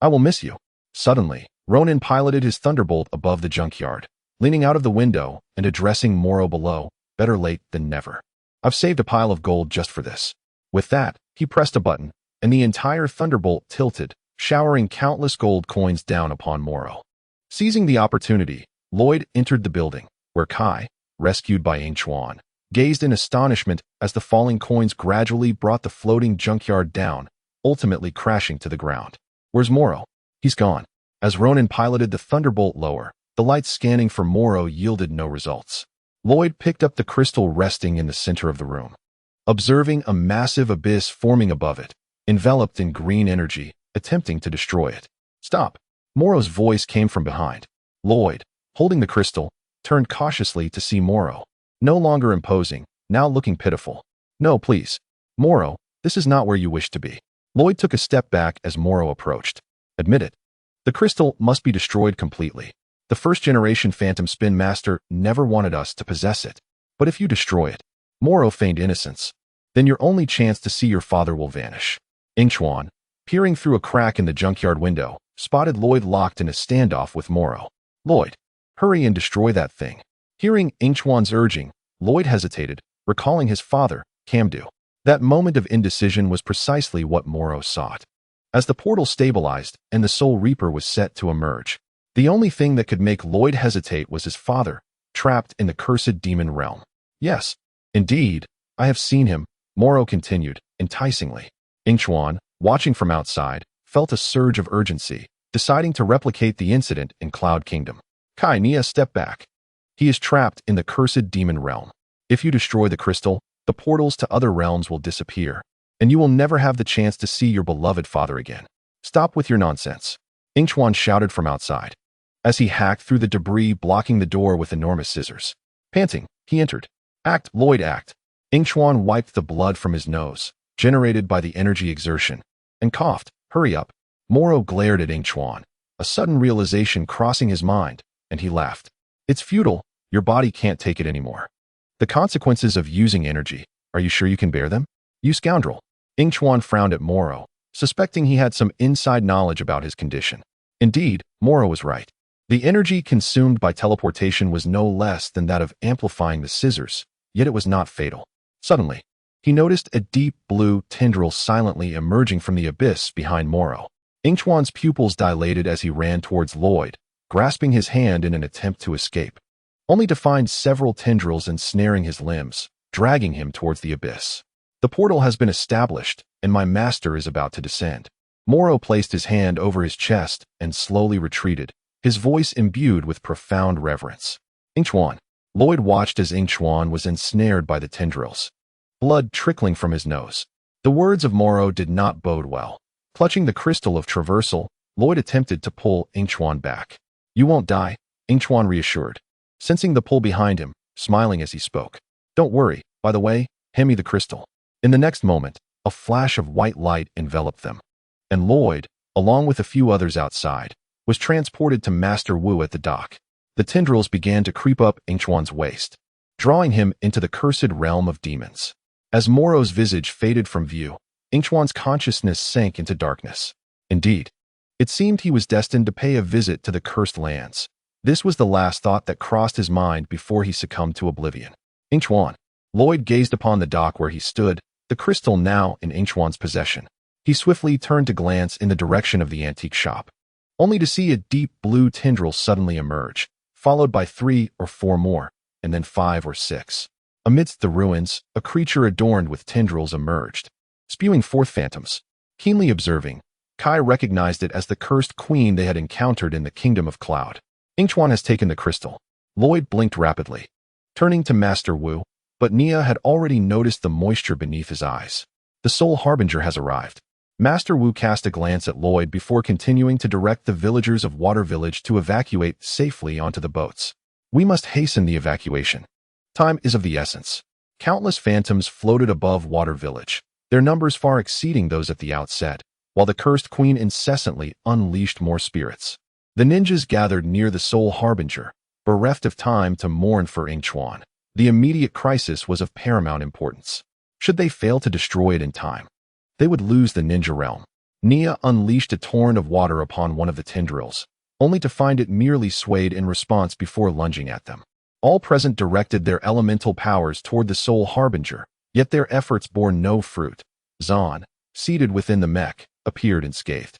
I will miss you. Suddenly, Ronin piloted his thunderbolt above the junkyard, leaning out of the window and addressing Moro below. Better late than never. I've saved a pile of gold just for this. With that, he pressed a button, and the entire thunderbolt tilted, showering countless gold coins down upon Moro. Seizing the opportunity, Lloyd entered the building, where Kai, rescued by Yingchuan, gazed in astonishment as the falling coins gradually brought the floating junkyard down, ultimately crashing to the ground. Where's Moro? He's gone. As Ronin piloted the thunderbolt lower, the lights scanning for Moro yielded no results. Lloyd picked up the crystal resting in the center of the room. Observing a massive abyss forming above it, enveloped in green energy, attempting to destroy it. Stop! Moro's voice came from behind. Lloyd, holding the crystal, turned cautiously to see Moro. No longer imposing, now looking pitiful. No, please. Moro, this is not where you wish to be. Lloyd took a step back as Moro approached. Admit it. The crystal must be destroyed completely. The first-generation Phantom Spin Master never wanted us to possess it. But if you destroy it, Moro feigned innocence, then your only chance to see your father will vanish. Yingchuan, peering through a crack in the junkyard window, spotted Lloyd locked in a standoff with Moro. Lloyd, hurry and destroy that thing. Hearing Yingchuan's urging, Lloyd hesitated, recalling his father, Kamdu. That moment of indecision was precisely what Moro sought. As the portal stabilized and the Soul Reaper was set to emerge, the only thing that could make Lloyd hesitate was his father, trapped in the cursed demon realm. Yes, indeed, I have seen him, Moro continued, enticingly. Yingchuan, watching from outside, felt a surge of urgency, deciding to replicate the incident in Cloud Kingdom. Kai Nia stepped back. He is trapped in the cursed demon realm. If you destroy the crystal, the portals to other realms will disappear, and you will never have the chance to see your beloved father again. Stop with your nonsense. Yingchuan shouted from outside, as he hacked through the debris blocking the door with enormous scissors. Panting, he entered. Act, Lloyd, act. Yingchuan wiped the blood from his nose, generated by the energy exertion, and coughed. Hurry up. Moro glared at Yingchuan, a sudden realization crossing his mind, and he laughed. It's futile. Your body can't take it anymore. The consequences of using energy, are you sure you can bear them? You scoundrel. Yingchuan frowned at Moro, suspecting he had some inside knowledge about his condition. Indeed, Moro was right. The energy consumed by teleportation was no less than that of amplifying the scissors, yet it was not fatal. Suddenly, he noticed a deep blue tendril silently emerging from the abyss behind Moro. Yingchuan's pupils dilated as he ran towards Lloyd, grasping his hand in an attempt to escape, only to find several tendrils ensnaring his limbs, dragging him towards the abyss. The portal has been established, and my master is about to descend. Moro placed his hand over his chest and slowly retreated, his voice imbued with profound reverence. Yingchuan. Lloyd watched as Yingchuan was ensnared by the tendrils, blood trickling from his nose. The words of Moro did not bode well. Clutching the crystal of traversal, Lloyd attempted to pull Yingchuan back. You won't die, Yingchuan reassured, sensing the pull behind him, smiling as he spoke. Don't worry, by the way, hand me the crystal. In the next moment, a flash of white light enveloped them, and Lloyd, along with a few others outside, was transported to Master Wu at the dock. The tendrils began to creep up Yingchuan's waist, drawing him into the cursed realm of demons. As Moro's visage faded from view, Yingchuan's consciousness sank into darkness. Indeed, it seemed he was destined to pay a visit to the cursed lands. This was the last thought that crossed his mind before he succumbed to oblivion. Yingchuan. Lloyd gazed upon the dock where he stood, the crystal now in Yingchuan's possession. He swiftly turned to glance in the direction of the antique shop, only to see a deep blue tendril suddenly emerge, followed by 3 or 4 more, and then 5 or 6. Amidst the ruins, a creature adorned with tendrils emerged, spewing forth phantoms. Keenly observing, Kai recognized it as the cursed queen they had encountered in the Kingdom of Cloud. Yingchuan has taken the crystal. Lloyd blinked rapidly, turning to Master Wu, but Nia had already noticed the moisture beneath his eyes. The Soul Harbinger has arrived. Master Wu cast a glance at Lloyd before continuing to direct the villagers of Water Village to evacuate safely onto the boats. We must hasten the evacuation. Time is of the essence. Countless phantoms floated above Water Village, their numbers far exceeding those at the outset, while the cursed queen incessantly unleashed more spirits. The ninjas gathered near the Soul Harbinger, bereft of time to mourn for Yingchuan, The immediate crisis was of paramount importance. Should they fail to destroy it in time, they would lose the ninja realm. Nia unleashed a torrent of water upon one of the tendrils, only to find it merely swayed in response before lunging at them. All present directed their elemental powers toward the Soul Harbinger, yet their efforts bore no fruit. Zahn, seated within the mech, appeared unscathed.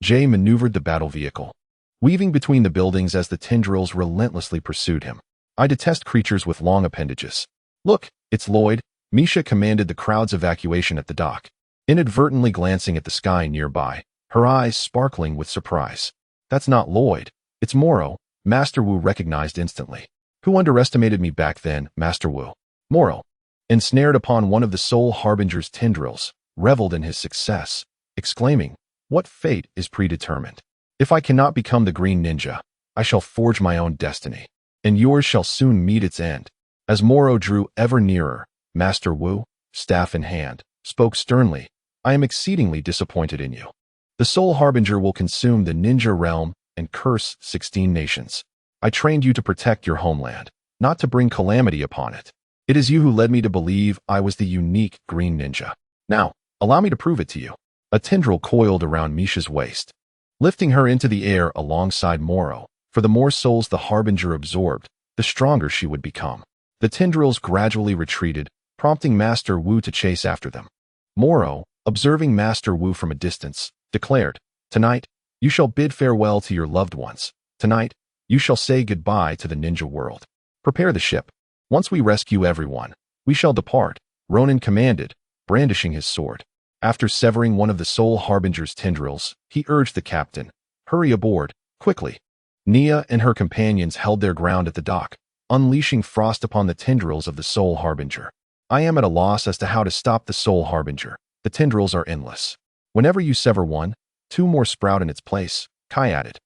Jay maneuvered the battle vehicle, weaving between the buildings as the tendrils relentlessly pursued him. I detest creatures with long appendages. Look, it's Lloyd. Misha commanded the crowd's evacuation at the dock, inadvertently glancing at the sky nearby, her eyes sparkling with surprise. That's not Lloyd. It's Moro, Master Wu recognized instantly. Who underestimated me back then, Master Wu? Moro, ensnared upon one of the Soul Harbinger's tendrils, reveled in his success, exclaiming, "What fate is predetermined? If I cannot become the Green Ninja, I shall forge my own destiny, and yours shall soon meet its end." As Moro drew ever nearer, Master Wu, staff in hand, spoke sternly, "I am exceedingly disappointed in you. The Soul Harbinger will consume the ninja realm and curse 16 nations. I trained you to protect your homeland, not to bring calamity upon it. It is you who led me to believe I was the unique Green Ninja. Now, allow me to prove it to you." A tendril coiled around Misha's waist, lifting her into the air alongside Moro. For the more souls the Harbinger absorbed, the stronger she would become. The tendrils gradually retreated, prompting Master Wu to chase after them. Moro, observing Master Wu from a distance, declared, "Tonight, you shall bid farewell to your loved ones. Tonight, you shall say goodbye to the ninja world. Prepare the ship. Once we rescue everyone, we shall depart," Ronin commanded, brandishing his sword. After severing one of the Soul Harbinger's tendrils, he urged the captain, "Hurry aboard, quickly." Nia and her companions held their ground at the dock, unleashing frost upon the tendrils of the Soul Harbinger. "I am at a loss as to how to stop the Soul Harbinger. The tendrils are endless. Whenever you sever one, two more sprout in its place," Kai added.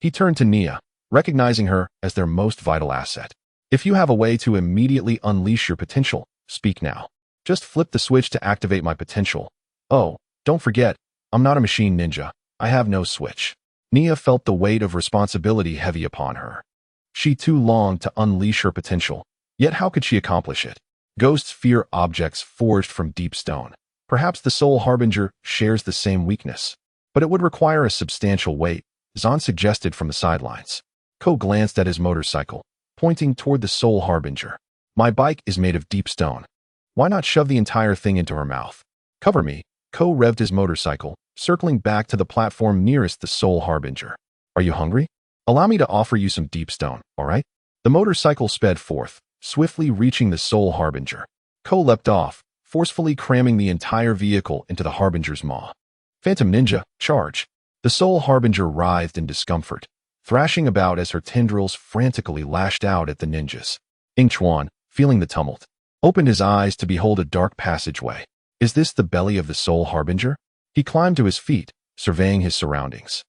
He turned to Nia, recognizing her as their most vital asset. "If you have a way to immediately unleash your potential, speak now. Just flip the switch to activate my potential. Oh, don't forget, I'm not a machine ninja. I have no switch." Nia felt the weight of responsibility heavy upon her. She too longed to unleash her potential, yet how could she accomplish it? Ghosts fear objects forged from deep stone. Perhaps the Soul Harbinger shares the same weakness, but it would require a substantial weight, Zahn suggested from the sidelines. Ko glanced at his motorcycle, pointing toward the Soul Harbinger. "My bike is made of deep stone. Why not shove the entire thing into her mouth? Cover me." Ko revved his motorcycle, circling back to the platform nearest the Soul Harbinger. "Are you hungry? Allow me to offer you some deep stone, all right?" The motorcycle sped forth, swiftly reaching the Soul Harbinger. Ko leapt off, forcefully cramming the entire vehicle into the Harbinger's maw. "Phantom Ninja, charge!" The Soul Harbinger writhed in discomfort, thrashing about as her tendrils frantically lashed out at the ninjas. Yingchuan, feeling the tumult, opened his eyes to behold a dark passageway. Is this the belly of the Soul Harbinger? He climbed to his feet, surveying his surroundings.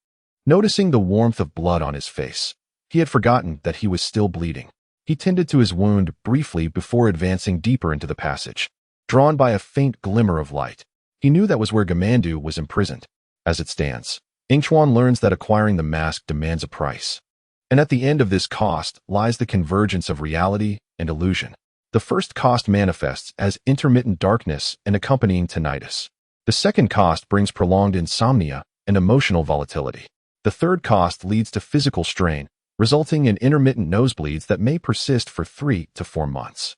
Noticing the warmth of blood on his face, he had forgotten that he was still bleeding. He tended to his wound briefly before advancing deeper into the passage. Drawn by a faint glimmer of light, he knew that was where Gamandu was imprisoned. As it stands, Yingchuan learns that acquiring the mask demands a price. And at the end of this cost lies the convergence of reality and illusion. The first cost manifests as intermittent darkness and accompanying tinnitus. The second cost brings prolonged insomnia and emotional volatility. The third cost leads to physical strain, resulting in intermittent nosebleeds that may persist for 3 to 4 months.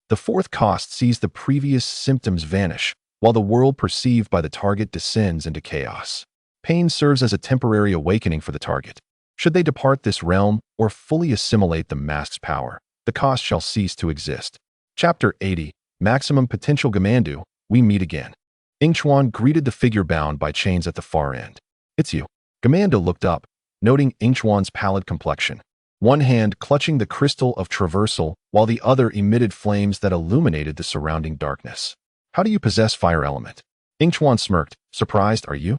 The fourth cost sees the previous symptoms vanish, while the world perceived by the target descends into chaos. Pain serves as a temporary awakening for the target. Should they depart this realm or fully assimilate the mask's power, the cost shall cease to exist. Chapter 80, Maximum Potential Gamandu, we meet again. Yingchuan greeted the figure bound by chains at the far end. "It's you." Gamandu looked up, noting Yingchuan's pallid complexion. One hand clutching the crystal of traversal, while the other emitted flames that illuminated the surrounding darkness. "How do you possess fire element?" Yingchuan smirked. "Surprised, are you?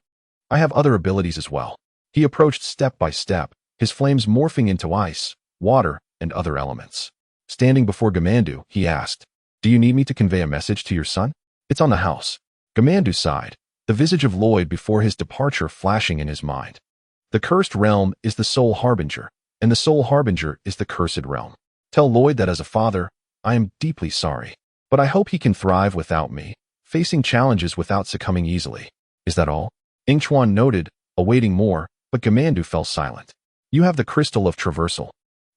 I have other abilities as well." He approached step by step, his flames morphing into ice, water, and other elements. Standing before Gamandu, he asked, "Do you need me to convey a message to your son?" "It's on the house." Gamandu sighed, the visage of Lloyd before his departure flashing in his mind. "The cursed realm is the Soul Harbinger, and the Soul Harbinger is the cursed realm. Tell Lloyd that as a father, I am deeply sorry. But I hope he can thrive without me, facing challenges without succumbing easily. Is that all? Yingchuan noted, awaiting more, but Gamandu fell silent. You have the crystal of traversal.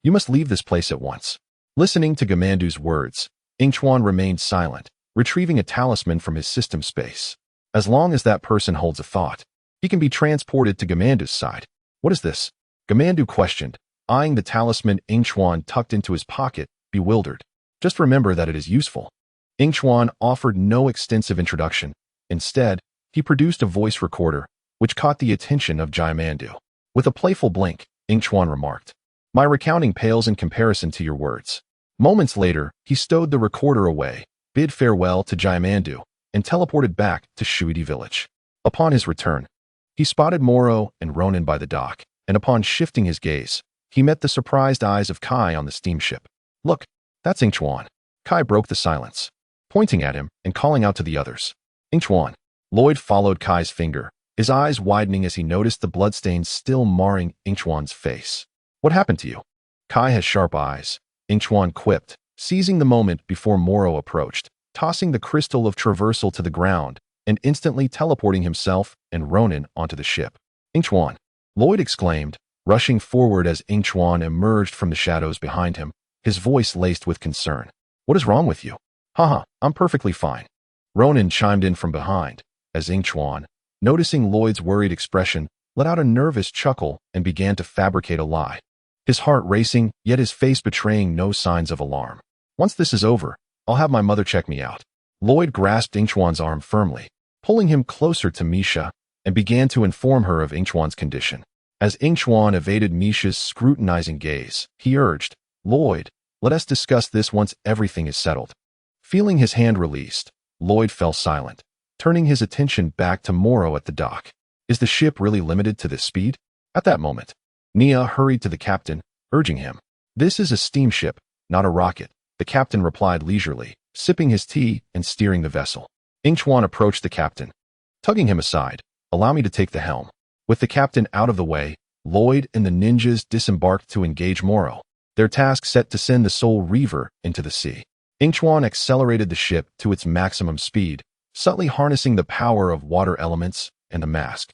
You must leave this place at once. Listening to Gamandu's words, Yingchuan remained silent, retrieving a talisman from his system space. As long as that person holds a thought, he can be transported to Gamandu's side. What is this? Gamandu questioned, eyeing the talisman Yingchuan tucked into his pocket, bewildered. Just remember that it is useful. Yingchuan offered no extensive introduction. Instead, he produced a voice recorder, which caught the attention of Gamandu. With a playful blink, Yingchuan remarked, My recounting pales in comparison to your words. Moments later, he stowed the recorder away, bid farewell to Gamandu, and teleported back to Shuidi village. Upon his return, he spotted Moro and Ronin by the dock, and upon shifting his gaze, he met the surprised eyes of Kai on the steamship. Look, that's Yingchuan. Kai broke the silence, pointing at him and calling out to the others. Yingchuan. Lloyd followed Kai's finger, his eyes widening as he noticed the bloodstains still marring Yingchuan's face. What happened to you? Kai has sharp eyes, Yingchuan quipped, seizing the moment before Moro approached, tossing the crystal of traversal to the ground and instantly teleporting himself and Ronin onto the ship. Yingchuan. Lloyd exclaimed, rushing forward as Yingchuan emerged from the shadows behind him, his voice laced with concern. What is wrong with you? Haha, I'm perfectly fine. Ronin chimed in from behind, as Yingchuan, noticing Lloyd's worried expression, let out a nervous chuckle and began to fabricate a lie. His heart racing, yet his face betraying no signs of alarm. Once this is over, I'll have my mother check me out. Lloyd grasped Yingchuan's arm firmly, pulling him closer to Misha, and began to inform her of Yingchuan's condition. As Yingchuan evaded Misha's scrutinizing gaze, he urged, Lloyd, let us discuss this once everything is settled. Feeling his hand released, Lloyd fell silent, turning his attention back to Moro at the dock. Is the ship really limited to this speed? At that moment, Nia hurried to the captain, urging him. This is a steamship, not a rocket, the captain replied leisurely, sipping his tea and steering the vessel. Yingchuan approached the captain, tugging him aside. Allow me to take the helm. With the captain out of the way, Lloyd and the ninjas disembarked to engage Moro, their task set to send the Soul Reaver into the sea. Yingchuan accelerated the ship to its maximum speed, subtly harnessing the power of water elements and the mask.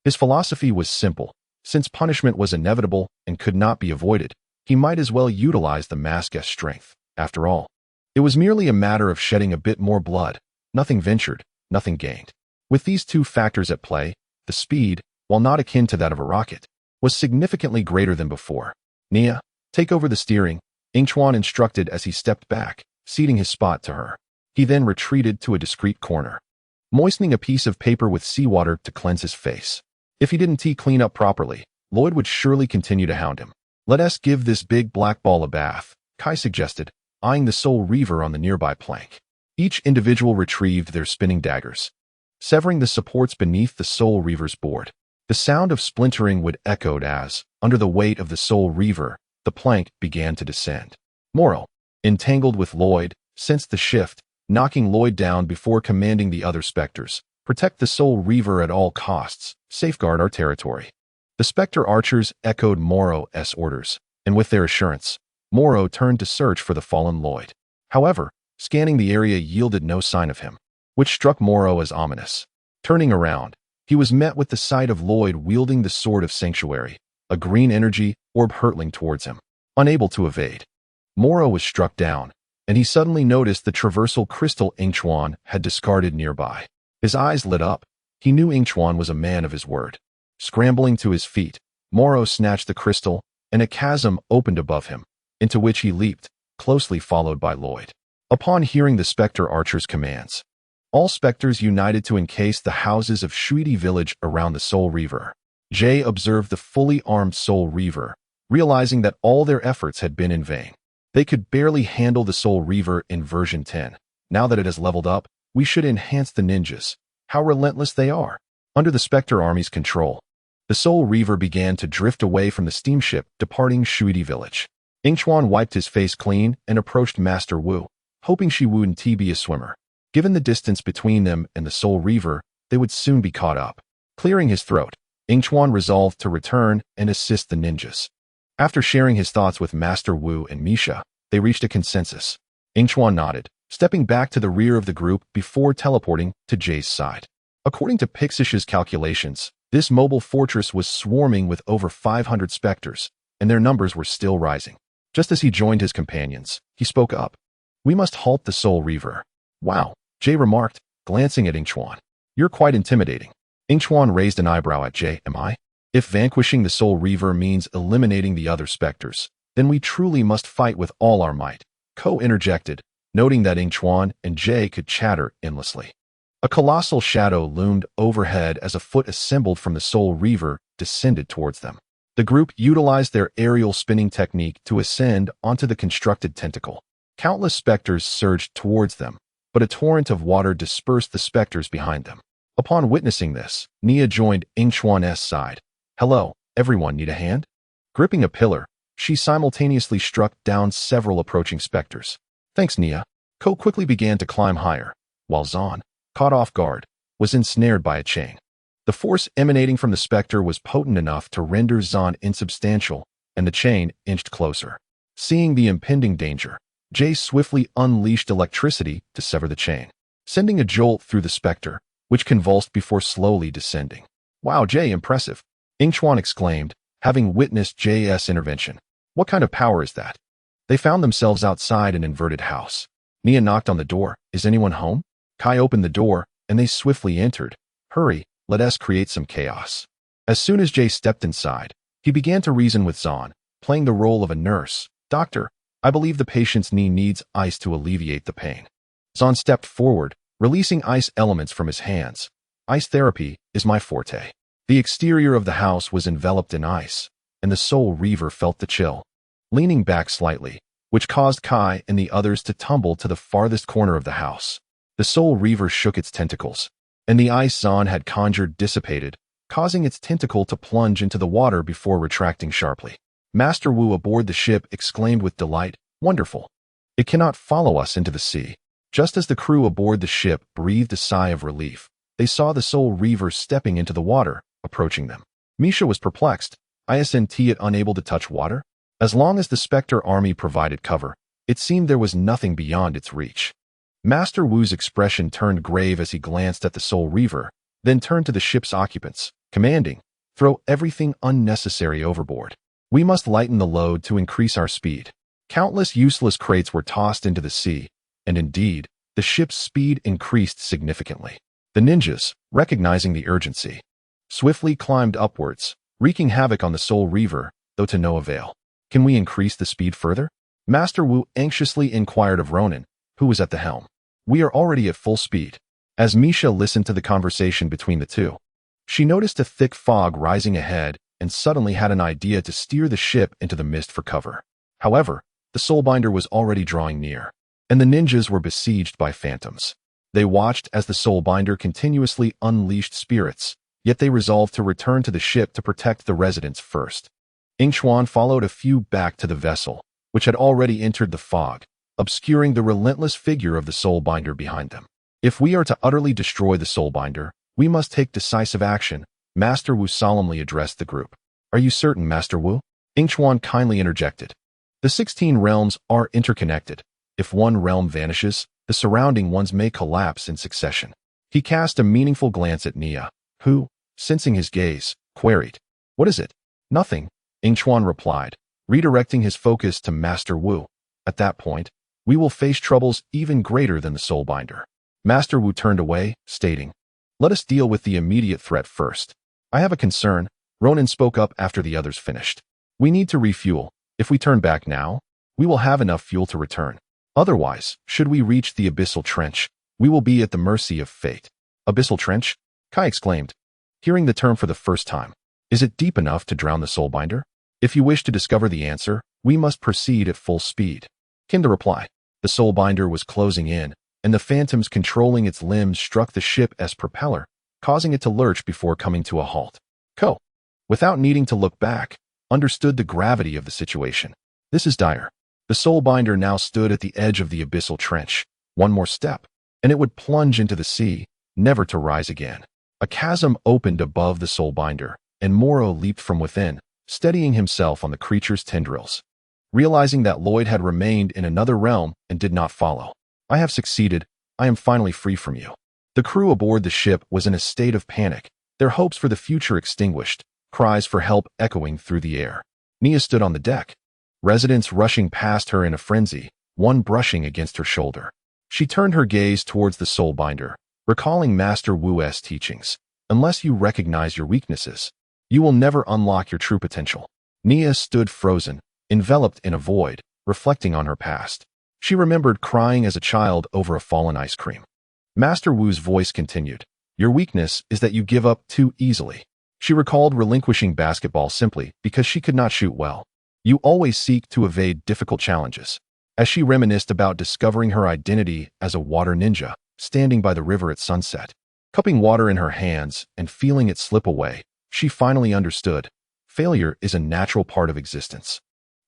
His philosophy was simple. Since punishment was inevitable and could not be avoided, he might as well utilize the mask as strength. After all, it was merely a matter of shedding a bit more blood. Nothing ventured, nothing gained. With these two factors at play, the speed, while not akin to that of a rocket, was significantly greater than before. Nia, take over the steering, Yingchuan instructed as he stepped back, ceding his spot to her. He then retreated to a discreet corner, moistening a piece of paper with seawater to cleanse his face. If he didn't clean up properly, Lloyd would surely continue to hound him. Let us give this big black ball a bath, Kai suggested, eyeing the Soul Reaver on the nearby plank. Each individual retrieved their spinning daggers, severing the supports beneath the Soul Reaver's board. The sound of splintering would echoed as, under the weight of the Soul Reaver, the plank began to descend. Moro, entangled with Lloyd, sensed the shift, knocking Lloyd down before commanding the other specters. Protect the Soul Reaver at all costs. Safeguard our territory. The Spectre archers echoed Moro's orders, and with their assurance, Moro turned to search for the fallen Lloyd. However, scanning the area yielded no sign of him, which struck Moro as ominous. Turning around, he was met with the sight of Lloyd wielding the Sword of Sanctuary, a green energy orb hurtling towards him. Unable to evade, Moro was struck down, and he suddenly noticed the traversal crystal Yingchuan had discarded nearby. His eyes lit up. He knew Yingchuan was a man of his word. Scrambling to his feet, Moro snatched the crystal, and a chasm opened above him, into which he leaped, closely followed by Lloyd. Upon hearing the Spectre archer's commands, all specters united to encase the houses of Shuidi village around the Soul Reaver. Jay observed the fully armed Soul Reaver, realizing that all their efforts had been in vain. They could barely handle the Soul Reaver in version 10. Now that it has leveled up, we should enhance the ninjas. How relentless they are. Under the Spectre army's control, the Soul Reaver began to drift away from the steamship, departing Shuidi village. Yingchuan wiped his face clean and approached Master Wu, hoping she wouldn't be a swimmer. Given the distance between them and the Soul Reaver, they would soon be caught up. Clearing his throat, Yingchuan resolved to return and assist the ninjas. After sharing his thoughts with Master Wu and Misha, they reached a consensus. Yingchuan nodded, stepping back to the rear of the group before teleporting to Jay's side. According to Pixish's calculations, this mobile fortress was swarming with over 500 specters, and their numbers were still rising. Just as he joined his companions, he spoke up. "We must halt the Soul Reaver." "Wow," Jay remarked, glancing at Yingchuan. "You're quite intimidating." Yingchuan raised an eyebrow at Jay. "Am I? If vanquishing the Soul Reaver means eliminating the other specters, then we truly must fight with all our might," Ko interjected, noting that Yingchuan and Jay could chatter endlessly. A colossal shadow loomed overhead as a foot assembled from the Soul Reaver descended towards them. The group utilized their aerial spinning technique to ascend onto the constructed tentacle. Countless specters surged towards them, but a torrent of water dispersed the specters behind them. Upon witnessing this, Nia joined Yingchuan's side. "Hello, everyone need a hand?" Gripping a pillar, she simultaneously struck down several approaching specters. "Thanks, Nia." Ko quickly began to climb higher, while Zahn, caught off guard, was ensnared by a chain. The force emanating from the specter was potent enough to render Zahn insubstantial, and the chain inched closer. Seeing the impending danger, Jay swiftly unleashed electricity to sever the chain, sending a jolt through the specter, which convulsed before slowly descending. "Wow, Jay, impressive," Yingchuan exclaimed, having witnessed Jay's intervention. "What kind of power is that?" They found themselves outside an inverted house. Nia knocked on the door. "Is anyone home?" Kai opened the door, and they swiftly entered. "Hurry, let us create some chaos." As soon as Jay stepped inside, he began to reason with Zahn, playing the role of a nurse. "Doctor, I believe the patient's knee needs ice to alleviate the pain." Zahn stepped forward, releasing ice elements from his hands. "Ice therapy is my forte." The exterior of the house was enveloped in ice, and the Soul Reaver felt the chill, leaning back slightly, which caused Kai and the others to tumble to the farthest corner of the house. The Soul Reaver shook its tentacles, and the ice Zahn had conjured dissipated, causing its tentacle to plunge into the water before retracting sharply. Master Wu aboard the ship exclaimed with delight, "Wonderful! It cannot follow us into the sea." Just as the crew aboard the ship breathed a sigh of relief, they saw the Soul Reaver stepping into the water, approaching them. Misha was perplexed. Isn't it unable to touch water? As long as the Spectre army provided cover, it seemed there was nothing beyond its reach. Master Wu's expression turned grave as he glanced at the Soul Reaver, then turned to the ship's occupants, commanding, "Throw everything unnecessary overboard. We must lighten the load to increase our speed." Countless useless crates were tossed into the sea, and indeed, the ship's speed increased significantly. The ninjas, recognizing the urgency, swiftly climbed upwards, wreaking havoc on the Soul Reaver, though to no avail. "Can we increase the speed further?" Master Wu anxiously inquired of Ronan, who was at the helm. "We are already at full speed." As Misha listened to the conversation between the two, she noticed a thick fog rising ahead and suddenly had an idea to steer the ship into the mist for cover. However, the Soulbinder was already drawing near, and the ninjas were besieged by phantoms. They watched as the Soulbinder continuously unleashed spirits, yet they resolved to return to the ship to protect the residents first. Yingchuan followed a few back to the vessel, which had already entered the fog, obscuring the relentless figure of the Soulbinder behind them. "If we are to utterly destroy the Soulbinder, we must take decisive action," Master Wu solemnly addressed the group. "Are you certain, Master Wu?" Yingchuan kindly interjected. "The 16 realms are interconnected. If one realm vanishes, the surrounding ones may collapse in succession." He cast a meaningful glance at Nia, who, sensing his gaze, queried, "What is it?" "Nothing," Yingchuan replied, redirecting his focus to Master Wu. "At that point, we will face troubles even greater than the Soulbinder." Master Wu turned away, stating, "Let us deal with the immediate threat first." "I have a concern," Ronan spoke up after the others finished. "We need to refuel. If we turn back now, we will have enough fuel to return. Otherwise, should we reach the Abyssal Trench, we will be at the mercy of fate." "Abyssal Trench?" Kai exclaimed, hearing the term for the first time. "Is it deep enough to drown the Soulbinder? If you wish to discover the answer, we must proceed at full speed," came the reply. The Soulbinder was closing in, and the phantoms controlling its limbs struck the ship as propeller, causing it to lurch before coming to a halt. Ko, without needing to look back, understood the gravity of the situation. "This is dire." The Soulbinder now stood at the edge of the Abyssal Trench. One more step, and it would plunge into the sea, never to rise again. A chasm opened above the Soulbinder, and Moro leaped from within, steadying himself on the creature's tendrils. realizing that Lloyd had remained in another realm and did not follow. I have succeeded. I am finally free from you. The crew aboard the ship was in a state of panic, their hopes for the future extinguished, cries for help echoing through the air. Nia stood on the deck, residents rushing past her in a frenzy, one brushing against her shoulder. She turned her gaze towards the soulbinder, recalling Master Wu's teachings. Unless you recognize your weaknesses, you will never unlock your true potential. Nia stood frozen, enveloped in a void, reflecting on her past. She remembered crying as a child over a fallen ice cream. Master Wu's voice continued, "Your weakness is that you give up too easily." She recalled relinquishing basketball simply because she could not shoot well. You always seek to evade difficult challenges. As she reminisced about discovering her identity as a water ninja, standing by the river at sunset, cupping water in her hands and feeling it slip away, she finally understood. Failure is a natural part of existence.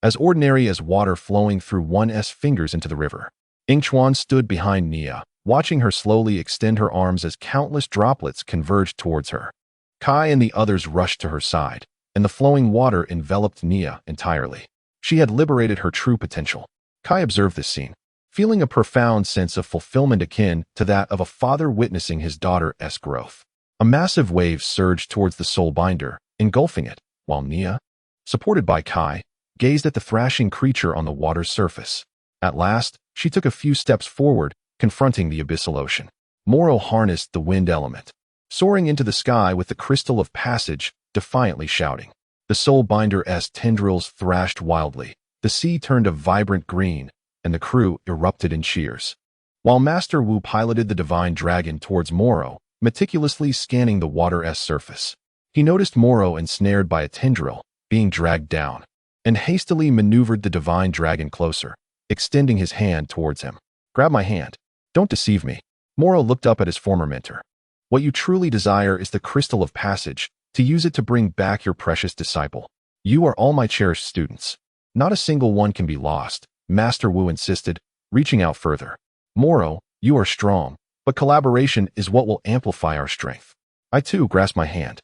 As ordinary as water flowing through one's fingers into the river. Yingchuan stood behind Nia, watching her slowly extend her arms as countless droplets converged towards her. Kai and the others rushed to her side, and the flowing water enveloped Nia entirely. She had liberated her true potential. Kai observed this scene, feeling a profound sense of fulfillment akin to that of a father witnessing his daughter's growth. A massive wave surged towards the soulbinder, engulfing it, while Nia, supported by Kai, gazed at the thrashing creature on the water's surface. At last, she took a few steps forward, confronting the abyssal ocean. Moro harnessed the wind element, soaring into the sky with the crystal of passage, defiantly shouting. The soulbinder's tendrils thrashed wildly, the sea turned a vibrant green, and the crew erupted in cheers. While Master Wu piloted the divine dragon towards Moro, meticulously scanning the water's surface. He noticed Moro ensnared by a tendril, being dragged down, and hastily maneuvered the divine dragon closer, extending his hand towards him. "Grab my hand. Don't deceive me." Moro looked up at his former mentor. "What you truly desire is the crystal of passage, to use it to bring back your precious disciple. You are all my cherished students. Not a single one can be lost," Master Wu insisted, reaching out further. "Moro, you are strong, but collaboration is what will amplify our strength. I too grasp my hand.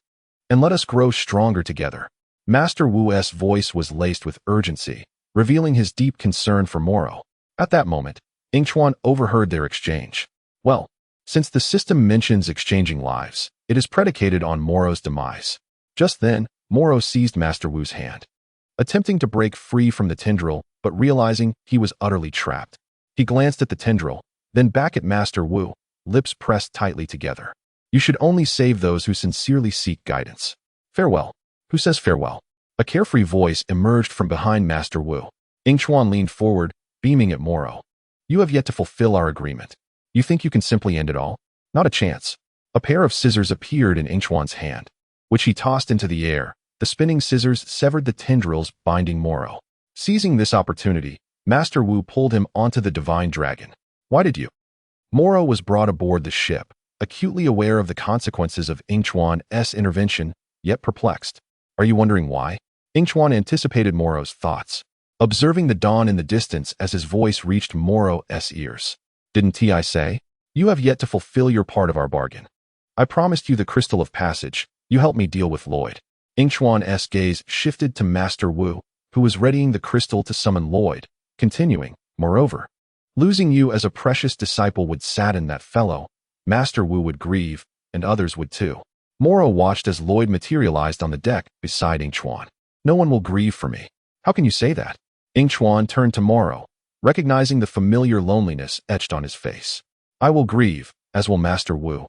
And let us grow stronger together." Master Wu's voice was laced with urgency, revealing his deep concern for Moro. At that moment, Yingchuan overheard their exchange. "Well, since the system mentions exchanging lives, it is predicated on Moro's demise." Just then, Moro seized Master Wu's hand, attempting to break free from the tendril, but realizing he was utterly trapped. He glanced at the tendril, then back at Master Wu, lips pressed tightly together. "You should only save those who sincerely seek guidance. Farewell." "Who says farewell?" A carefree voice emerged from behind Master Wu. Yingchuan leaned forward, beaming at Moro. "You have yet to fulfill our agreement. You think you can simply end it all? Not a chance." A pair of scissors appeared in Yingchuan's hand, which he tossed into the air. The spinning scissors severed the tendrils binding Moro. Seizing this opportunity, Master Wu pulled him onto the divine dragon. "Why did you?" Moro was brought aboard the ship, acutely aware of the consequences of Yingchuan's intervention, yet perplexed. "Are you wondering why?" Yingchuan anticipated Moro's thoughts, observing the dawn in the distance as his voice reached Moro's ears. "Didn't I say? You have yet to fulfill your part of our bargain. I promised you the crystal of passage. You helped me deal with Lloyd." Yingchuan's gaze shifted to Master Wu, who was readying the crystal to summon Lloyd, continuing, "Moreover, losing you as a precious disciple would sadden that fellow. Master Wu would grieve, and others would too." Moro watched as Lloyd materialized on the deck beside Yingchuan. "No one will grieve for me." "How can you say that?" Yingchuan turned to Moro, recognizing the familiar loneliness etched on his face. "I will grieve, as will Master Wu.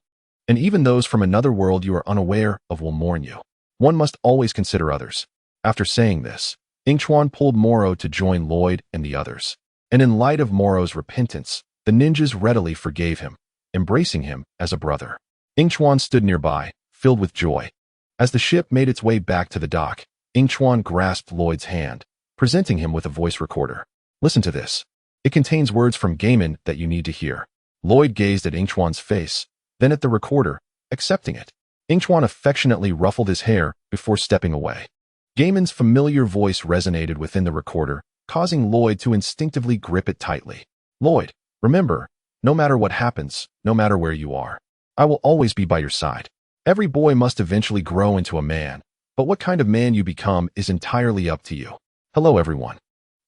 And even those from another world you are unaware of will mourn you. One must always consider others." After saying this, Yingchuan pulled Moro to join Lloyd and the others. And in light of Moro's repentance, the ninjas readily forgave him, embracing him as a brother. Yingchuan stood nearby, filled with joy. As the ship made its way back to the dock, Yingchuan grasped Lloyd's hand, presenting him with a voice recorder. "Listen to this. It contains words from Gaiman that you need to hear." Lloyd gazed at Yingchuan's face, then at the recorder, accepting it. Yingchuan affectionately ruffled his hair before stepping away. Gaiman's familiar voice resonated within the recorder, causing Lloyd to instinctively grip it tightly. "Lloyd, remember, no matter what happens, no matter where you are, I will always be by your side. Every boy must eventually grow into a man, but what kind of man you become is entirely up to you." Hello everyone.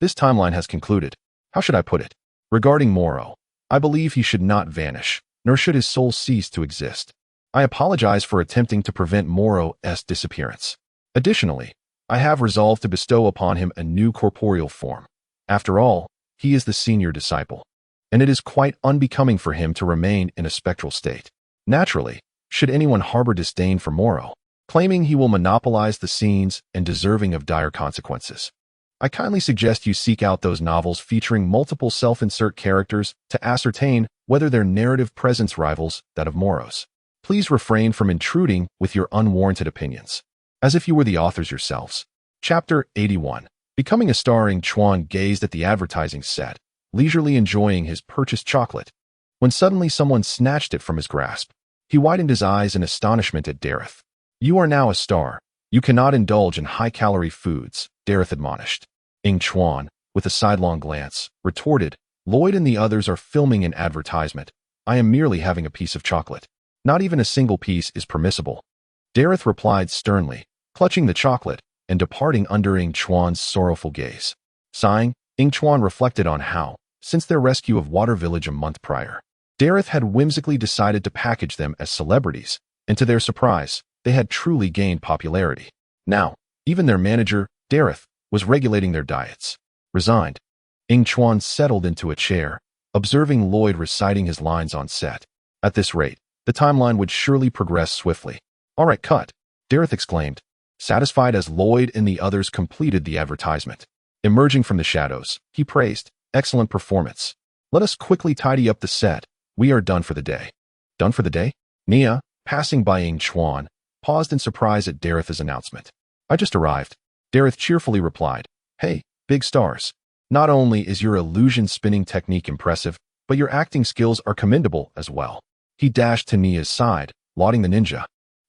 This timeline has concluded. How should I put it? Regarding Moro, I believe he should not vanish, nor should his soul cease to exist. I apologize for attempting to prevent Moro's disappearance. Additionally, I have resolved to bestow upon him a new corporeal form. After all, he is the senior disciple, and it is quite unbecoming for him to remain in a spectral state. Naturally, should anyone harbor disdain for Moro, claiming he will monopolize the scenes and deserving of dire consequences, I kindly suggest you seek out those novels featuring multiple self-insert characters to ascertain whether their narrative presence rivals that of Moro's. Please refrain from intruding with your unwarranted opinions, as if you were the authors yourselves. Chapter 81. Becoming a star. Yingchuan gazed at the advertising set, leisurely enjoying his purchased chocolate, when suddenly someone snatched it from his grasp. He widened his eyes in astonishment at Dareth. You are now a star. You cannot indulge in high-calorie foods, Dareth admonished. Yingchuan, with a sidelong glance, retorted, Lloyd and the others are filming an advertisement. I am merely having a piece of chocolate. Not even a single piece is permissible. Dareth replied sternly, clutching the chocolate and departing under Yingchuan's sorrowful gaze. Sighing, Yingchuan reflected on how, since their rescue of Water Village a month prior, Dareth had whimsically decided to package them as celebrities, and to their surprise, they had truly gained popularity. Now, even their manager, Dareth, was regulating their diets. Resigned, Yingchuan settled into a chair, observing Lloyd reciting his lines on set. At this rate, the timeline would surely progress swiftly. All right, cut, Dareth exclaimed, satisfied as Lloyd and the others completed the advertisement. Emerging from the shadows, he praised, excellent performance. Let us quickly tidy up the set. We are done for the day. Done for the day? Nia, passing by Yingchuan, paused in surprise at Dareth's announcement. I just arrived. Dareth cheerfully replied, Hey, big stars. Not only is your illusion spinning technique impressive, but your acting skills are commendable as well. He dashed to Nia's side, lauding the ninja.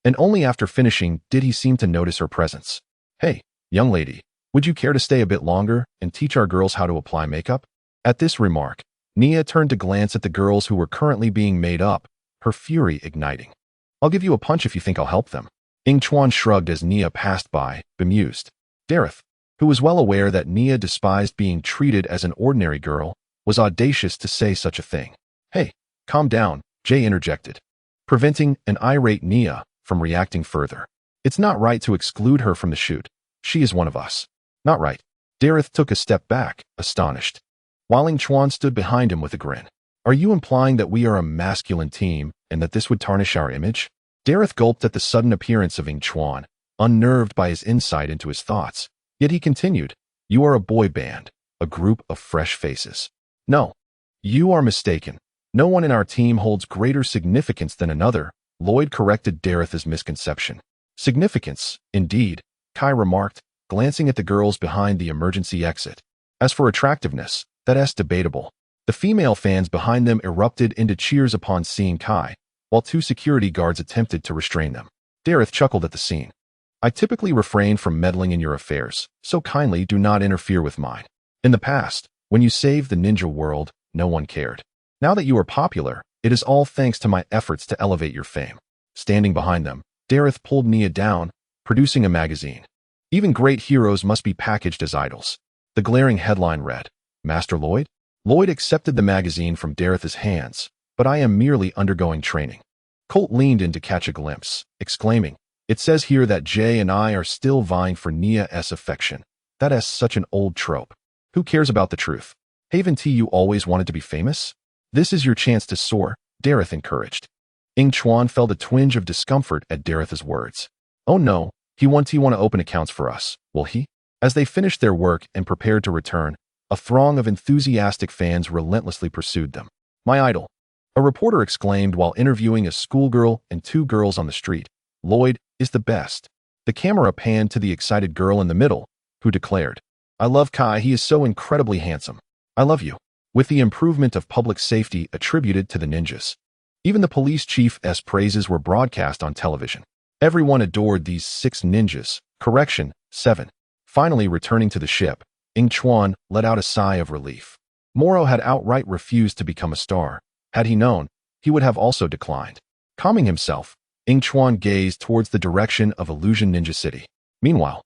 And only after finishing did he seem to notice her presence. Hey, young lady, would you care to stay a bit longer and teach our girls how to apply makeup? At this remark, Nia turned to glance at the girls who were currently being made up, her fury igniting. I'll give you a punch if you think I'll help them. Yingchuan shrugged as Nia passed by, bemused. Dareth, who was well aware that Nia despised being treated as an ordinary girl, was audacious to say such a thing. Hey, calm down, Jay interjected, preventing an irate Nia from reacting further. It's not right to exclude her from the shoot. She is one of us. Not right. Dareth took a step back, astonished, while Yingchuan stood behind him with a grin. Are you implying that we are a masculine team and that this would tarnish our image? Dareth gulped at the sudden appearance of Yingchuan, unnerved by his insight into his thoughts. Yet he continued, You are a boy band, a group of fresh faces. No, you are mistaken. No one in our team holds greater significance than another, Lloyd corrected Dareth's misconception. Significance, indeed, Kai remarked, glancing at the girls behind the emergency exit. As for attractiveness, that's debatable. The female fans behind them erupted into cheers upon seeing Kai, while two security guards attempted to restrain them. Dareth chuckled at the scene. I typically refrain from meddling in your affairs, so kindly do not interfere with mine. In the past, when you saved the ninja world, no one cared. Now that you are popular, it is all thanks to my efforts to elevate your fame. Standing behind them, Dareth pulled Nia down, producing a magazine. Even great heroes must be packaged as idols. The glaring headline read, Master Lloyd? Lloyd accepted the magazine from Dareth's hands, but I am merely undergoing training. Colt leaned in to catch a glimpse, exclaiming, It says here that Jay and I are still vying for Nia's affection. That is such an old trope. Who cares about the truth? Haven't you always wanted to be famous? This is your chance to soar, Dareth encouraged. Yingchuan felt a twinge of discomfort at Dareth's words. Oh no, he won't want to open accounts for us, will he? As they finished their work and prepared to return, a throng of enthusiastic fans relentlessly pursued them. My idol, a reporter exclaimed while interviewing a schoolgirl and two girls on the street. Lloyd is the best. The camera panned to the excited girl in the middle, who declared, I love Kai, he is so incredibly handsome. I love you. With the improvement of public safety attributed to the ninjas. Even the police chief's praises were broadcast on television. Everyone adored these 6 ninjas, 7. Finally returning to the ship, Yingchuan let out a sigh of relief. Moro had outright refused to become a star. Had he known, he would have also declined. Calming himself, Yingchuan gazed towards the direction of Illusion Ninja City. Meanwhile,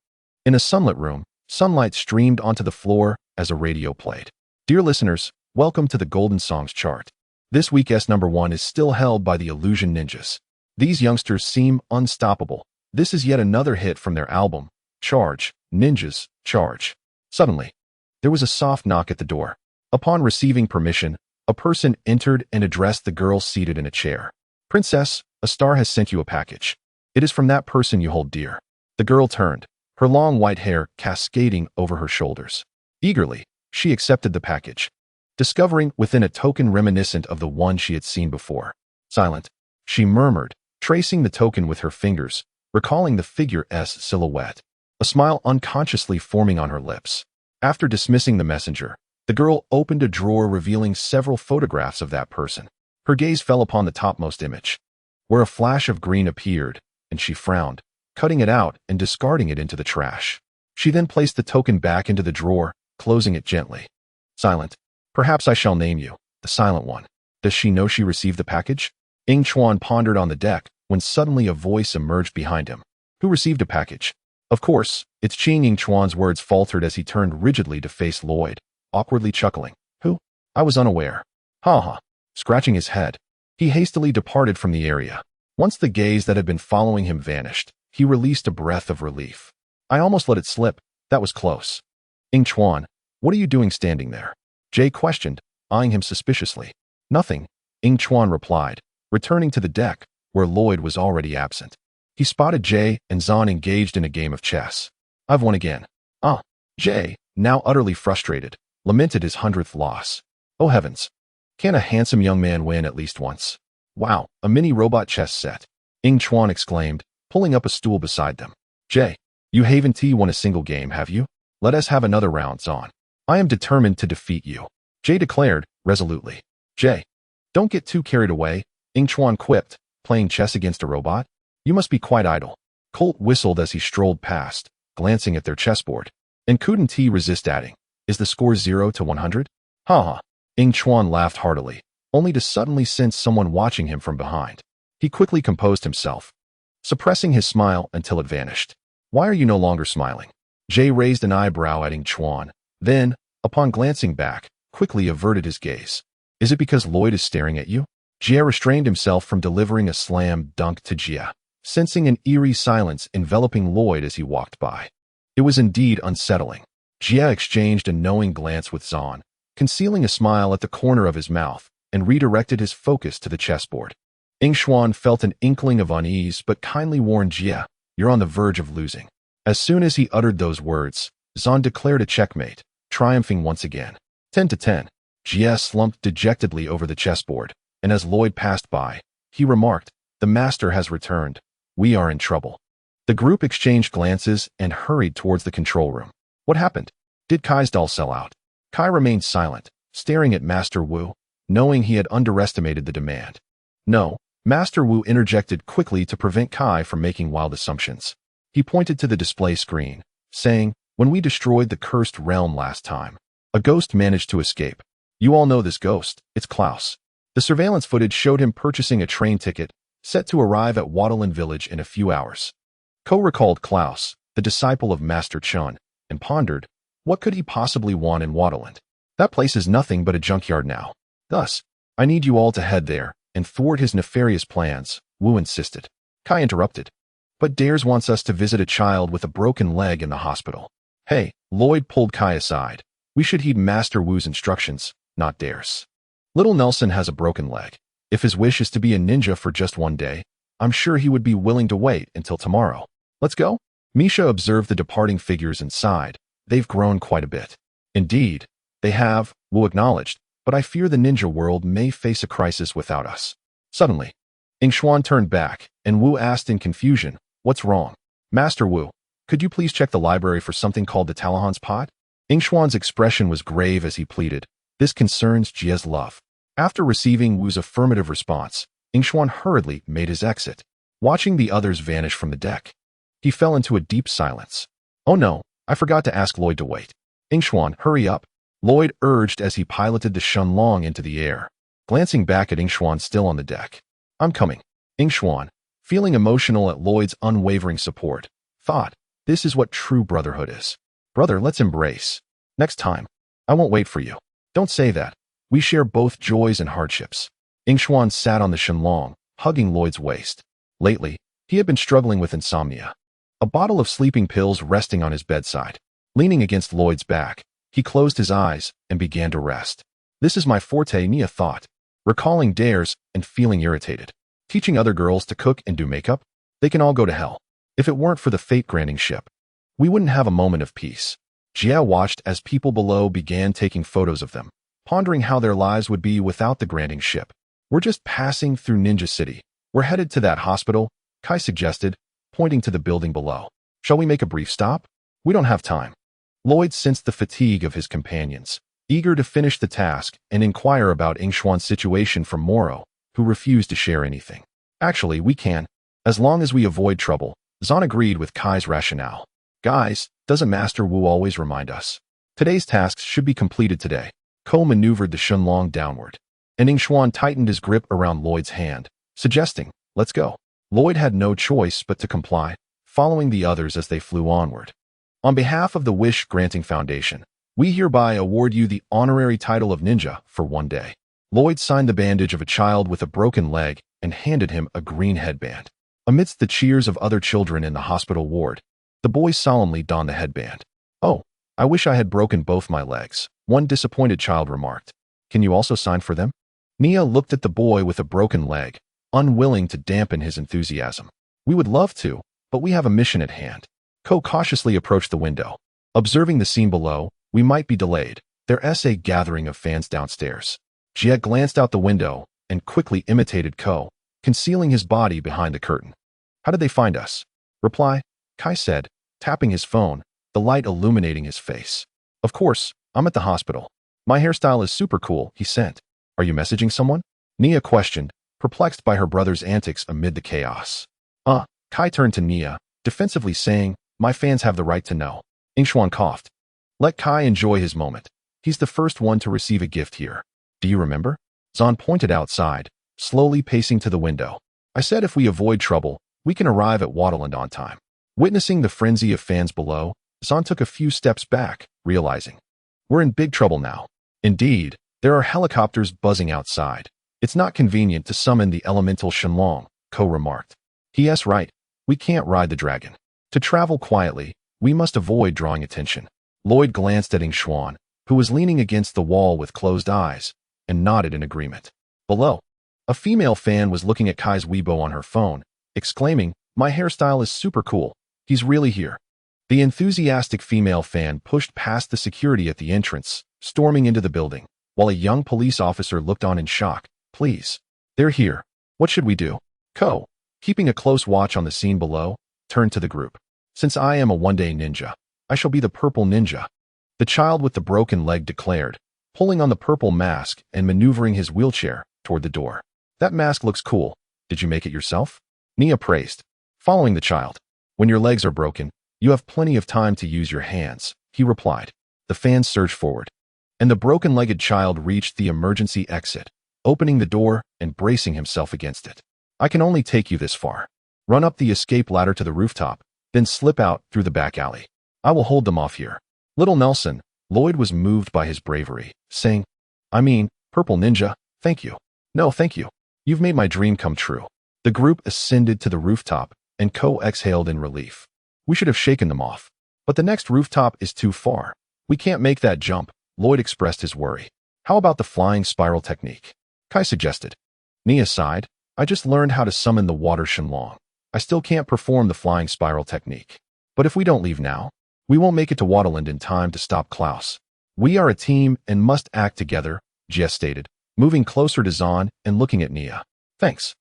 in a sunlit room, sunlight streamed onto the floor, as a radio played. Dear listeners, welcome to the Golden Songs chart. This week's number one is still held by the Illusion Ninjas. These youngsters seem unstoppable. This is yet another hit from their album, Charge, Ninjas, Charge. Suddenly, there was a soft knock at the door. Upon receiving permission, a person entered and addressed the girl seated in a chair. Princess, a star has sent you a package. It is from that person you hold dear. The girl turned, her long white hair cascading over her shoulders. Eagerly, she accepted the package, discovering within a token reminiscent of the one she had seen before. Silent, she murmured, tracing the token with her fingers, recalling the figure S silhouette, a smile unconsciously forming on her lips. After dismissing the messenger, the girl opened a drawer revealing several photographs of that person. Her gaze fell upon the topmost image, where a flash of green appeared, and she frowned, cutting it out and discarding it into the trash. She then placed the token back into the drawer, closing it gently. Silent. Perhaps I shall name you, the Silent One. Does she know she received the package? Yingchuan pondered on the deck when suddenly a voice emerged behind him. Who received a package? Of course, it's Qing. Yingchuan's words faltered as he turned rigidly to face Lloyd, awkwardly chuckling. Who? I was unaware. Ha ha. Scratching his head, he hastily departed from the area. Once the gaze that had been following him vanished, he released a breath of relief. I almost let it slip. That was close. Yingchuan, what are you doing standing there? Jay questioned, eyeing him suspiciously. Nothing, Yingchuan replied, returning to the deck, where Lloyd was already absent. He spotted Jay and Zahn engaged in a game of chess. I've won again. Ah, Jay, now utterly frustrated, lamented his 100th loss. Oh heavens. Can a handsome young man win at least once? Wow, a mini robot chess set. Yingchuan exclaimed, pulling up a stool beside them. Jay, you haven't won a single game, have you? Let us have another round, Zahn. I am determined to defeat you, Jay declared, resolutely. Jay, don't get too carried away, Yingchuan quipped, playing chess against a robot? You must be quite idle. Colt whistled as he strolled past, glancing at their chessboard. And couldn't he resist adding, is the score 0 to 100? Ha ha. Yingchuan laughed heartily, only to suddenly sense someone watching him from behind. He quickly composed himself, suppressing his smile until it vanished. Why are you no longer smiling? Jay raised an eyebrow at Yingchuan, then, upon glancing back, quickly averted his gaze. Is it because Lloyd is staring at you? Jia restrained himself from delivering a slam dunk to Jia, sensing an eerie silence enveloping Lloyd as he walked by. It was indeed unsettling. Jia exchanged a knowing glance with Zahn, concealing a smile at the corner of his mouth, and redirected his focus to the chessboard. Yingchuan felt an inkling of unease but kindly warned Jia, you're on the verge of losing. As soon as he uttered those words, Zahn declared a checkmate, triumphing once again. 10 to 10. Jia slumped dejectedly over the chessboard, and as Lloyd passed by, he remarked, the master has returned. We are in trouble. The group exchanged glances and hurried towards the control room. What happened? Did Kai's doll sell out? Kai remained silent, staring at Master Wu, knowing he had underestimated the demand. No, Master Wu interjected quickly to prevent Kai from making wild assumptions. He pointed to the display screen, saying, when we destroyed the cursed realm last time, a ghost managed to escape. You all know this ghost, it's Klaus. The surveillance footage showed him purchasing a train ticket, set to arrive at Waterland Village in a few hours. Ko recalled Klaus, the disciple of Master Chun, and pondered, what could he possibly want in Waterland? That place is nothing but a junkyard now. Thus, I need you all to head there and thwart his nefarious plans, Wu insisted. Kai interrupted. But Dares wants us to visit a child with a broken leg in the hospital. Hey, Lloyd pulled Kai aside. We should heed Master Wu's instructions, not Dares. Little Nelson has a broken leg. If his wish is to be a ninja for just one day, I'm sure he would be willing to wait until tomorrow. Let's go? Misha observed the departing figures and sighed. They've grown quite a bit. Indeed, they have, Wu acknowledged, but I fear the ninja world may face a crisis without us. Suddenly, Yingchuan turned back, and Wu asked in confusion, what's wrong? Master Wu, could you please check the library for something called the Talahan's pot? Yingchuan's expression was grave as he pleaded, this concerns Jia's love. After receiving Wu's affirmative response, Yingchuan hurriedly made his exit. Watching the others vanish from the deck, he fell into a deep silence. Oh no, I forgot to ask Lloyd to wait. Yingchuan, hurry up, Lloyd urged as he piloted the Shunlong into the air, glancing back at Yingchuan still on the deck. I'm coming. Yingchuan, feeling emotional at Lloyd's unwavering support, thought, this is what true brotherhood is. Brother, let's embrace. Next time. I won't wait for you. Don't say that. We share both joys and hardships. Yingchuan sat on the shenlong, hugging Lloyd's waist. Lately, he had been struggling with insomnia. A bottle of sleeping pills resting on his bedside. Leaning against Lloyd's back, he closed his eyes and began to rest. This is my forte, Nia thought, recalling dares and feeling irritated. Teaching other girls to cook and do makeup? They can all go to hell. If it weren't for the fate-granting ship, we wouldn't have a moment of peace. Jia watched as people below began taking photos of them, pondering how their lives would be without the granting ship. We're just passing through Ninja City. We're headed to that hospital, Kai suggested, pointing to the building below. Shall we make a brief stop? We don't have time. Lloyd sensed the fatigue of his companions, eager to finish the task and inquire about Yingchuan's situation from Moro, who refused to share anything. Actually, we can, as long as we avoid trouble. Zan agreed with Kai's rationale. Guys, doesn't Master Wu always remind us? Today's tasks should be completed today. Ko maneuvered the shenlong downward, and Yingchuan tightened his grip around Lloyd's hand, suggesting, let's go. Lloyd had no choice but to comply, following the others as they flew onward. On behalf of the Wish Granting Foundation, we hereby award you the honorary title of ninja for 1 day. Lloyd signed the bandage of a child with a broken leg and handed him a green headband. Amidst the cheers of other children in the hospital ward, the boy solemnly donned the headband. Oh, I wish I had broken both my legs, one disappointed child remarked. Can you also sign for them? Nia looked at the boy with a broken leg, unwilling to dampen his enthusiasm. We would love to, but we have a mission at hand. Ko cautiously approached the window. Observing the scene below, we might be delayed. There's a gathering of fans downstairs. Jia glanced out the window and quickly imitated Ko, concealing his body behind the curtain. How did they find us? Reply, Kai said, tapping his phone, the light illuminating his face. Of course, I'm at the hospital. My hairstyle is super cool, he sent. Are you messaging someone? Nia questioned, perplexed by her brother's antics amid the chaos. Kai turned to Nia, defensively saying, my fans have the right to know. Yingchuan coughed. Let Kai enjoy his moment. He's the first one to receive a gift here. Do you remember? Zan pointed outside, slowly pacing to the window. I said if we avoid trouble, we can arrive at Waterland on time. Witnessing the frenzy of fans below, Zan took a few steps back, realizing, we're in big trouble now. Indeed, there are helicopters buzzing outside. It's not convenient to summon the elemental shenlong, Ko remarked. Yes, right. We can't ride the dragon. To travel quietly, we must avoid drawing attention. Lloyd glanced at Yingchuan, who was leaning against the wall with closed eyes, and nodded in agreement. Below, a female fan was looking at Kai's Weibo on her phone, exclaiming, my hairstyle is super cool. He's really here. The enthusiastic female fan pushed past the security at the entrance, storming into the building, while a young police officer looked on in shock. Please. They're here. What should we do? Ko, keeping a close watch on the scene below, turned to the group. Since I am a one-day ninja, I shall be the purple ninja. The child with the broken leg declared, pulling on the purple mask and maneuvering his wheelchair toward the door. That mask looks cool. Did you make it yourself? Nia praised, following the child. When your legs are broken, you have plenty of time to use your hands, he replied. The fans surged forward, and the broken-legged child reached the emergency exit, opening the door and bracing himself against it. I can only take you this far. Run up the escape ladder to the rooftop, then slip out through the back alley. I will hold them off here. Little Nelson, Lloyd was moved by his bravery, saying, Purple Ninja, thank you. No, thank you. You've made my dream come true. The group ascended to the rooftop, and Ko exhaled in relief. We should have shaken them off. But the next rooftop is too far. We can't make that jump, Lloyd expressed his worry. How about the flying spiral technique? Kai suggested. Nia sighed. I just learned how to summon the water shenlong. I still can't perform the flying spiral technique. But if we don't leave now, we won't make it to Waterland in time to stop Klaus. We are a team and must act together, Jess stated, moving closer to Zan and looking at Nia. Thanks.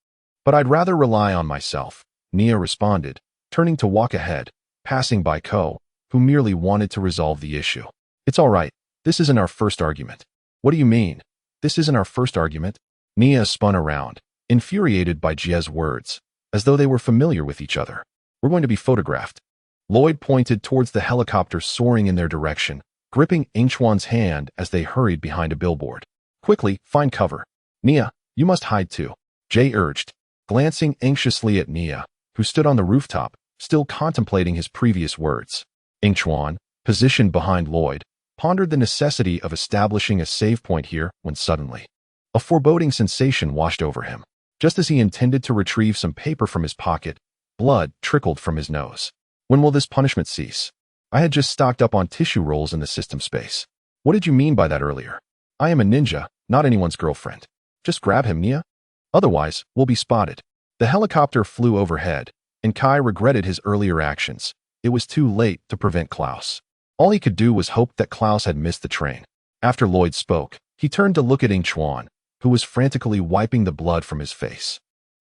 But I'd rather rely on myself, Nia responded, turning to walk ahead, passing by Ko, who merely wanted to resolve the issue. It's all right. This isn't our first argument. What do you mean? This isn't our first argument? Nia spun around, infuriated by Jia's words, as though they were familiar with each other. We're going to be photographed. Lloyd pointed towards the helicopter soaring in their direction, gripping Yingchuan's hand as they hurried behind a billboard. Quickly, find cover. Nia, you must hide too, Jay urged, glancing anxiously at Nia, who stood on the rooftop, still contemplating his previous words. Yingchuan, positioned behind Lloyd, pondered the necessity of establishing a save point here when suddenly, a foreboding sensation washed over him. Just as he intended to retrieve some paper from his pocket, blood trickled from his nose. When will this punishment cease? I had just stocked up on tissue rolls in the system space. What did you mean by that earlier? I am a ninja, not anyone's girlfriend. Just grab him, Nia. Otherwise, we'll be spotted. The helicopter flew overhead, and Kai regretted his earlier actions. It was too late to prevent Klaus. All he could do was hope that Klaus had missed the train. After Lloyd spoke, he turned to look at Yingchuan, who was frantically wiping the blood from his face.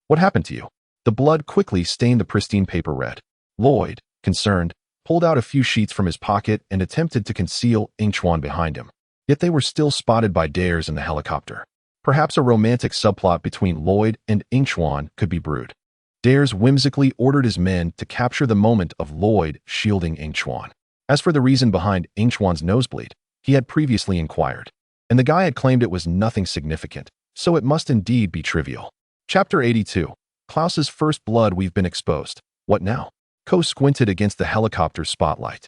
What happened to you? The blood quickly stained the pristine paper red. Lloyd, concerned, pulled out a few sheets from his pocket and attempted to conceal Yingchuan behind him. Yet they were still spotted by dares in the helicopter. Perhaps a romantic subplot between Lloyd and Yingchuan could be brewed. Dares whimsically ordered his men to capture the moment of Lloyd shielding Yingchuan. As for the reason behind Yingchuan's nosebleed, he had previously inquired, and the guy had claimed it was nothing significant, so it must indeed be trivial. Chapter 82. Klaus's first blood. We've been exposed. What now? Ko squinted against the helicopter's spotlight.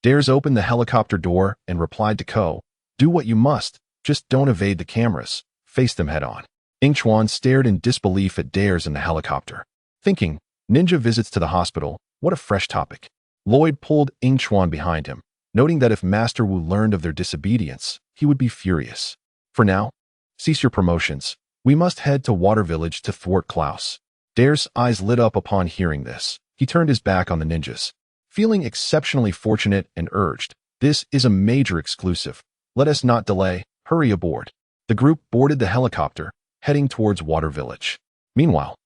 Dares opened the helicopter door and replied to Ko, do what you must, just don't evade the cameras. Face them head on. Yingchuan stared in disbelief at Dares in the helicopter, thinking, ninja visits to the hospital, what a fresh topic. Lloyd pulled Yingchuan behind him, noting that if Master Wu learned of their disobedience, he would be furious. For now, cease your promotions. We must head to Water Village to thwart Klaus. Dare's eyes lit up upon hearing this. He turned his back on the ninjas, feeling exceptionally fortunate, and urged, this is a major exclusive. Let us not delay. Hurry aboard. The group boarded the helicopter, heading towards Water Village. Meanwhile,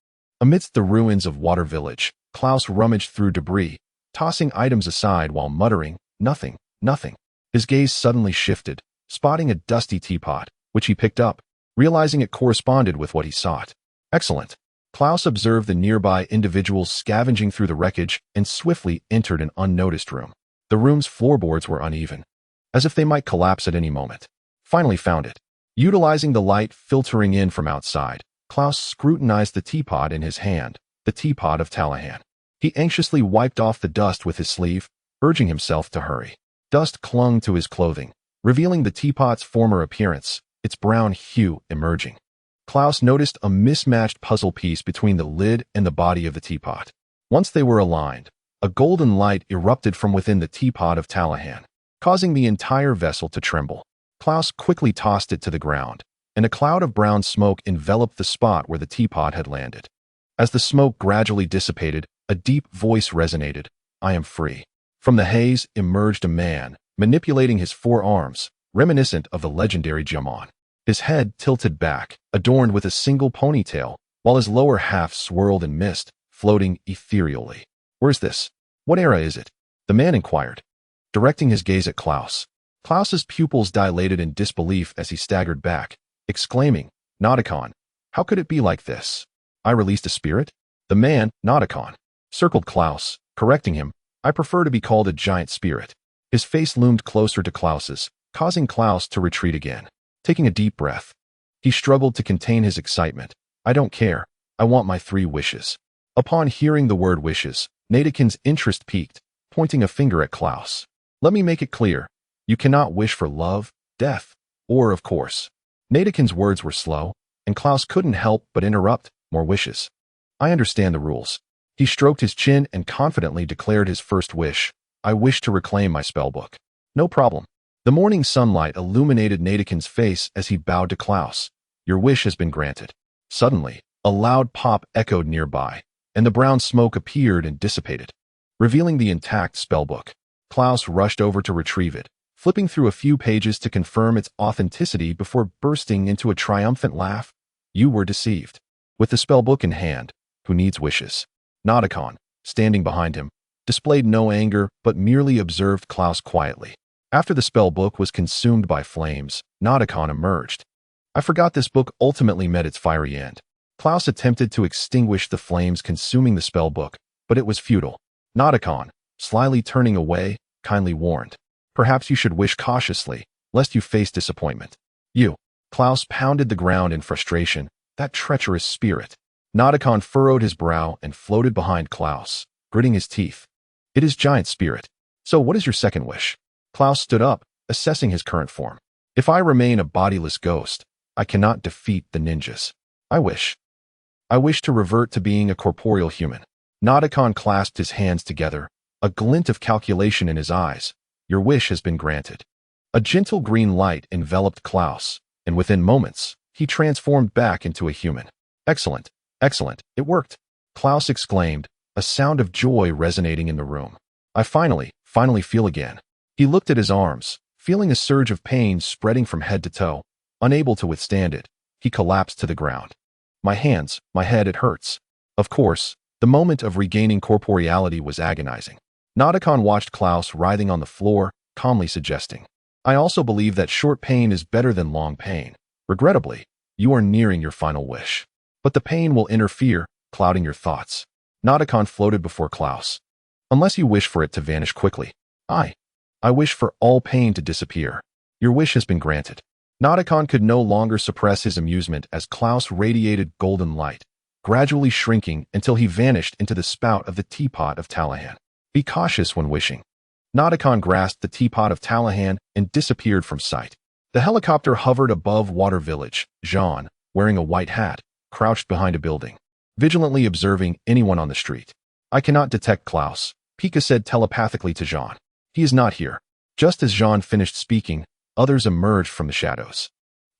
amidst the ruins of Water Village, Klaus rummaged through debris, tossing items aside while muttering, nothing, nothing. His gaze suddenly shifted, spotting a dusty teapot, which he picked up, realizing it corresponded with what he sought. Excellent. Klaus observed the nearby individuals scavenging through the wreckage and swiftly entered an unnoticed room. The room's floorboards were uneven, as if they might collapse at any moment. Finally found it. Utilizing the light filtering in from outside, Klaus scrutinized the teapot in his hand, the teapot of Talahan. He anxiously wiped off the dust with his sleeve, urging himself to hurry. Dust clung to his clothing, revealing the teapot's former appearance, its brown hue emerging. Klaus noticed a mismatched puzzle piece between the lid and the body of the teapot. Once they were aligned, a golden light erupted from within the teapot of Talahan, causing the entire vessel to tremble. Klaus quickly tossed it to the ground, and a cloud of brown smoke enveloped the spot where the teapot had landed. As the smoke gradually dissipated, a deep voice resonated, I am free. From the haze emerged a man, manipulating his forearms, reminiscent of the legendary Jamon. His head tilted back, adorned with a single ponytail, while his lower half swirled in mist, floating ethereally. Where's this? What era is it? The man inquired, directing his gaze at Klaus. Klaus's pupils dilated in disbelief as he staggered back, exclaiming, Nauticon, how could it be like this? I released a spirit? The man, Nauticon, circled Klaus, correcting him, I prefer to be called a giant spirit. His face loomed closer to Klaus's, causing Klaus to retreat again. Taking a deep breath, he struggled to contain his excitement. I don't care. I want my 3 wishes. Upon hearing the word wishes, Natikin's interest peaked, pointing a finger at Klaus. Let me make it clear. You cannot wish for love, death, or, of course. Natikin's words were slow, and Klaus couldn't help but interrupt, more wishes. I understand the rules. He stroked his chin and confidently declared his first wish. I wish to reclaim my spellbook. No problem. The morning sunlight illuminated Natikin's face as he bowed to Klaus. Your wish has been granted. Suddenly, a loud pop echoed nearby, and the brown smoke appeared and dissipated, revealing the intact spellbook. Klaus rushed over to retrieve it, flipping through a few pages to confirm its authenticity before bursting into a triumphant laugh. You were deceived. With the spellbook in hand, who needs wishes? Nauticon, standing behind him, displayed no anger but merely observed Klaus quietly. After the spellbook was consumed by flames, Nauticon emerged. I forgot this book ultimately met its fiery end. Klaus attempted to extinguish the flames consuming the spellbook, but it was futile. Nauticon, slyly turning away, kindly warned. Perhaps you should wish cautiously, lest you face disappointment. You. Klaus pounded the ground in frustration. That treacherous spirit. Nauticon furrowed his brow and floated behind Klaus, gritting his teeth. It is giant spirit. So what is your second wish? Klaus stood up, assessing his current form. If I remain a bodiless ghost, I cannot defeat the ninjas. I wish to revert to being a corporeal human. Nadakon clasped his hands together, a glint of calculation in his eyes. Your wish has been granted. A gentle green light enveloped Klaus, and within moments, he transformed back into a human. Excellent, excellent, it worked, Klaus exclaimed, a sound of joy resonating in the room. I finally feel again. He looked at his arms, feeling a surge of pain spreading from head to toe. Unable to withstand it, he collapsed to the ground. My hands, my head, it hurts. Of course, the moment of regaining corporeality was agonizing. Nadakon watched Klaus writhing on the floor, calmly suggesting, I also believe that short pain is better than long pain. Regrettably, you are nearing your final wish. But the pain will interfere, clouding your thoughts. Nadakon floated before Klaus. Unless you wish for it to vanish quickly. I wish for all pain to disappear. Your wish has been granted. Nadakon could no longer suppress his amusement as Klaus radiated golden light, gradually shrinking until he vanished into the spout of the teapot of Talahan. Be cautious when wishing. Nadakon grasped the teapot of Talahan and disappeared from sight. The helicopter hovered above Water Village. Jean, wearing a white hat, crouched behind a building, vigilantly observing anyone on the street. I cannot detect Klaus, Pika said telepathically to Jean. He is not here. Just as Jean finished speaking, others emerged from the shadows.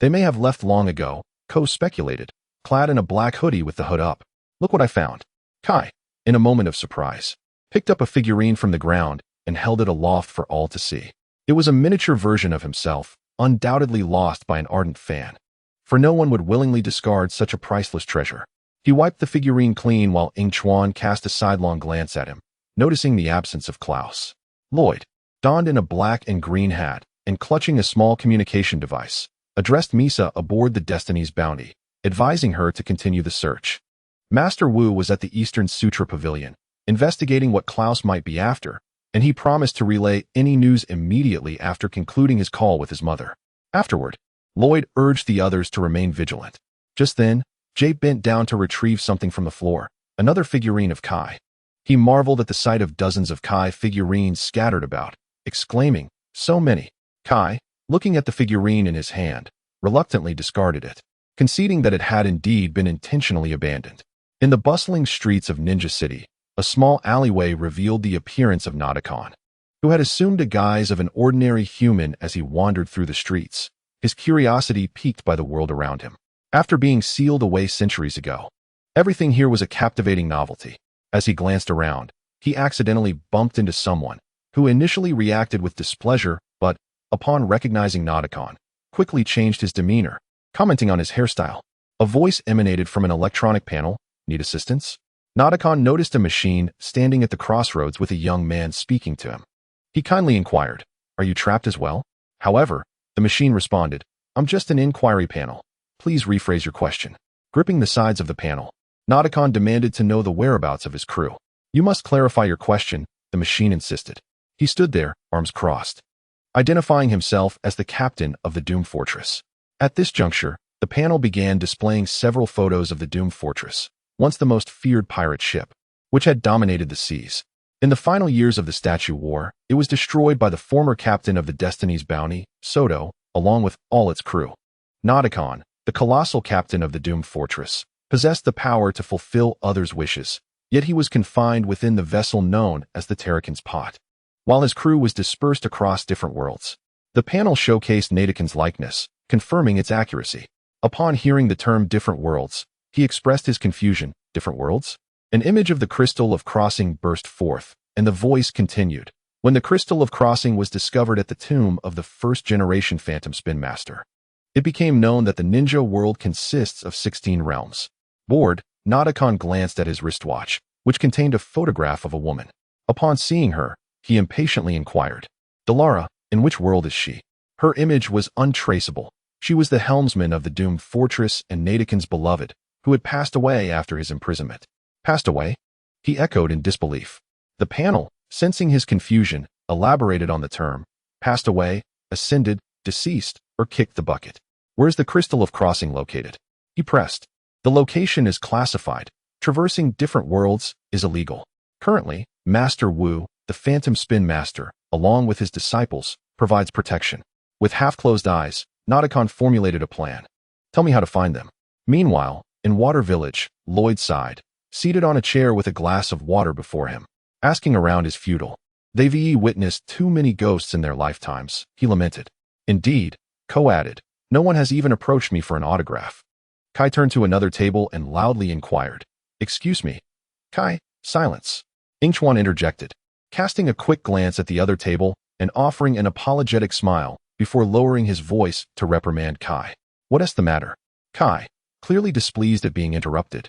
They may have left long ago, Ko speculated, clad in a black hoodie with the hood up. Look what I found. Kai, in a moment of surprise, picked up a figurine from the ground and held it aloft for all to see. It was a miniature version of himself, undoubtedly lost by an ardent fan. For no one would willingly discard such a priceless treasure. He wiped the figurine clean while Yingchuan cast a sidelong glance at him, noticing the absence of Klaus. Lloyd, donned in a black and green hat and clutching a small communication device, addressed Misa aboard the Destiny's Bounty, advising her to continue the search. Master Wu was at the Eastern Sutra Pavilion, investigating what Klaus might be after, and he promised to relay any news immediately after concluding his call with his mother. Afterward, Lloyd urged the others to remain vigilant. Just then, Jay bent down to retrieve something from the floor, another figurine of Kai. He marveled at the sight of dozens of Kai figurines scattered about, exclaiming, so many. Kai, looking at the figurine in his hand, reluctantly discarded it, conceding that it had indeed been intentionally abandoned. In the bustling streets of Ninja City, a small alleyway revealed the appearance of Nadakon, who had assumed a guise of an ordinary human as he wandered through the streets, his curiosity piqued by the world around him. After being sealed away centuries ago, everything here was a captivating novelty. As he glanced around, he accidentally bumped into someone, who initially reacted with displeasure, but, upon recognizing Nadakon, quickly changed his demeanor, commenting on his hairstyle. A voice emanated from an electronic panel. Need assistance? Nadakon noticed a machine standing at the crossroads with a young man speaking to him. He kindly inquired, are you trapped as well? However, the machine responded, I'm just an inquiry panel. Please rephrase your question. Gripping the sides of the panel, Nadakon demanded to know the whereabouts of his crew. You must clarify your question, the machine insisted. He stood there, arms crossed, identifying himself as the captain of the Doom Fortress. At this juncture, the panel began displaying several photos of the Doom Fortress, once the most feared pirate ship, which had dominated the seas. In the final years of the Statue War, it was destroyed by the former captain of the Destiny's Bounty, Soto, along with all its crew. Nadakon, the colossal captain of the Doom Fortress, possessed the power to fulfill others' wishes, yet he was confined within the vessel known as the Terrakin's Pot. While his crew was dispersed across different worlds, the panel showcased Nadakin's likeness, confirming its accuracy. Upon hearing the term different worlds, he expressed his confusion. Different worlds? An image of the Crystal of Crossing burst forth, and the voice continued. When the Crystal of Crossing was discovered at the tomb of the first-generation Phantom Spin Master, it became known that the ninja world consists of 16 realms. Bored, Nadakon glanced at his wristwatch, which contained a photograph of a woman. Upon seeing her, he impatiently inquired, Delara, in which world is she? Her image was untraceable. She was the helmsman of the Doom Fortress and Nadakin's beloved, who had passed away after his imprisonment. Passed away? He echoed in disbelief. The panel, sensing his confusion, elaborated on the term, passed away, ascended, deceased, or kicked the bucket. Where's the Crystal of Crossing located? He pressed. The location is classified. Traversing different worlds is illegal. Currently, Master Wu, the Phantom Spin Master, along with his disciples, provides protection. With half-closed eyes, Nauticon formulated a plan. Tell me how to find them. Meanwhile, in Water Village, Lloyd sighed, seated on a chair with a glass of water before him. Asking around is futile. They've witnessed too many ghosts in their lifetimes, he lamented. Indeed, Ko added, no one has even approached me for an autograph. Kai turned to another table and loudly inquired, excuse me. Kai, silence. Yingchuan interjected, casting a quick glance at the other table and offering an apologetic smile before lowering his voice to reprimand Kai. What is the matter? Kai, clearly displeased at being interrupted,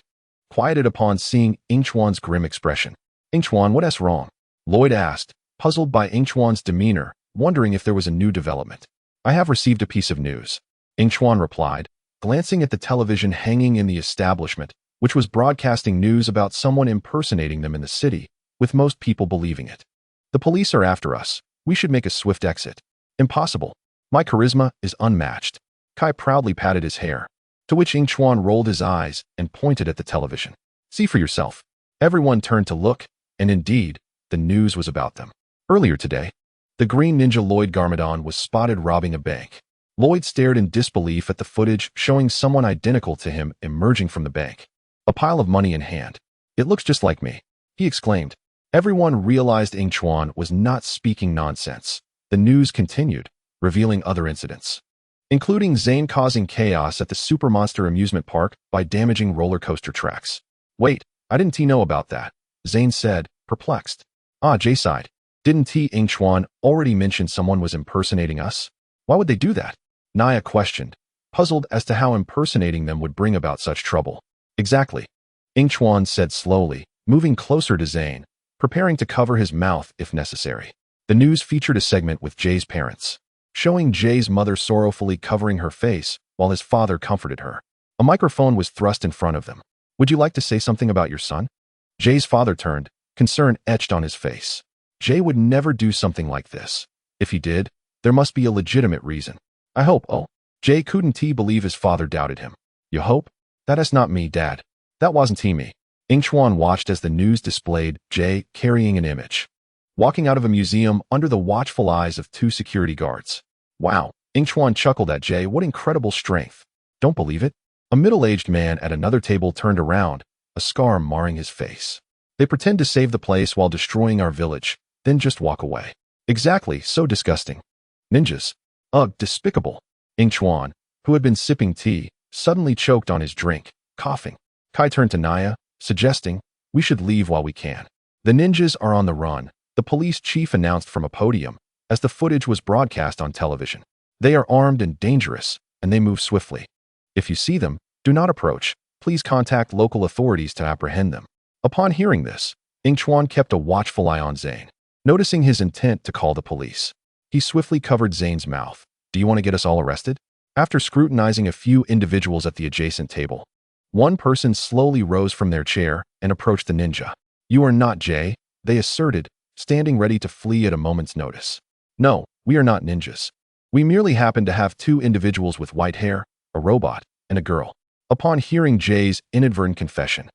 quieted upon seeing Yingchuan's grim expression. Yingchuan, what is wrong? Lloyd asked, puzzled by Yingchuan's demeanor, wondering if there was a new development. I have received a piece of news. Yingchuan replied, glancing at the television hanging in the establishment, which was broadcasting news about someone impersonating them in the city, with most people believing it. The police are after us. We should make a swift exit. Impossible. My charisma is unmatched. Kai proudly patted his hair, to which Yingchuan rolled his eyes and pointed at the television. See for yourself. Everyone turned to look, and indeed, the news was about them. Earlier today, the green ninja Lloyd Garmadon was spotted robbing a bank. Lloyd stared in disbelief at the footage showing someone identical to him emerging from the bank, a pile of money in hand. It looks just like me, he exclaimed. Everyone realized Yingchuan was not speaking nonsense. The news continued, revealing other incidents, including Zane causing chaos at the Super Monster amusement park by damaging roller coaster tracks. Wait, I didn't know about that, Zane said, perplexed. Jay sighed. Didn't Yingchuan already mention someone was impersonating us? Why would they do that? Naya questioned, puzzled as to how impersonating them would bring about such trouble. Exactly, Yingchuan said slowly, moving closer to Zane, preparing to cover his mouth if necessary. The news featured a segment with Jay's parents, showing Jay's mother sorrowfully covering her face while his father comforted her. A microphone was thrust in front of them. Would you like to say something about your son? Jay's father turned, concern etched on his face. Jay would never do something like this. If he did, there must be a legitimate reason. I hope, Jay couldn't believe his father doubted him. You hope? That is not me, Dad. That wasn't me. Yingchuan watched as the news displayed Jay carrying an image, walking out of a museum under the watchful eyes of 2 security guards. Wow, Yingchuan chuckled at Jay, what incredible strength. Don't believe it? A middle-aged man at another table turned around, a scar marring his face. They pretend to save the place while destroying our village, then just walk away. Exactly, so disgusting. Ninjas. Ugh, despicable. Yingchuan, who had been sipping tea, suddenly choked on his drink, coughing. Kai turned to Naya, suggesting, we should leave while we can. The ninjas are on the run, the police chief announced from a podium, as the footage was broadcast on television. They are armed and dangerous, and they move swiftly. If you see them, do not approach. Please contact local authorities to apprehend them. Upon hearing this, Yingchuan kept a watchful eye on Zane, noticing his intent to call the police. He swiftly covered Zane's mouth. Do you want to get us all arrested? After scrutinizing a few individuals at the adjacent table, one person slowly rose from their chair and approached the ninja. You are not Jay, they asserted, standing ready to flee at a moment's notice. No, we are not ninjas. We merely happen to have 2 individuals with white hair, a robot, and a girl. Upon hearing Jay's inadvertent confession,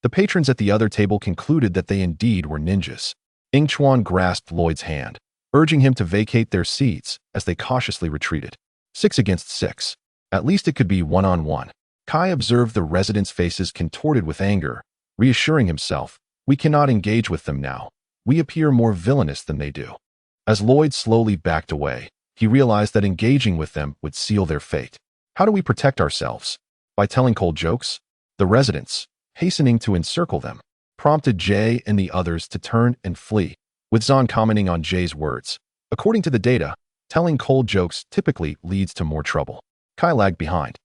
the patrons at the other table concluded that they indeed were ninjas. Yingchuan grasped Lloyd's hand, urging him to vacate their seats as they cautiously retreated. 6 against 6. At least it could be 1-on-1. Kai observed the residents' faces contorted with anger, reassuring himself, we cannot engage with them now. We appear more villainous than they do. As Lloyd slowly backed away, he realized that engaging with them would seal their fate. How do we protect ourselves? By telling cold jokes? The residents, hastening to encircle them, prompted Jay and the others to turn and flee, with Zahn commenting on Jay's words. According to the data, telling cold jokes typically leads to more trouble. Kai lagged behind,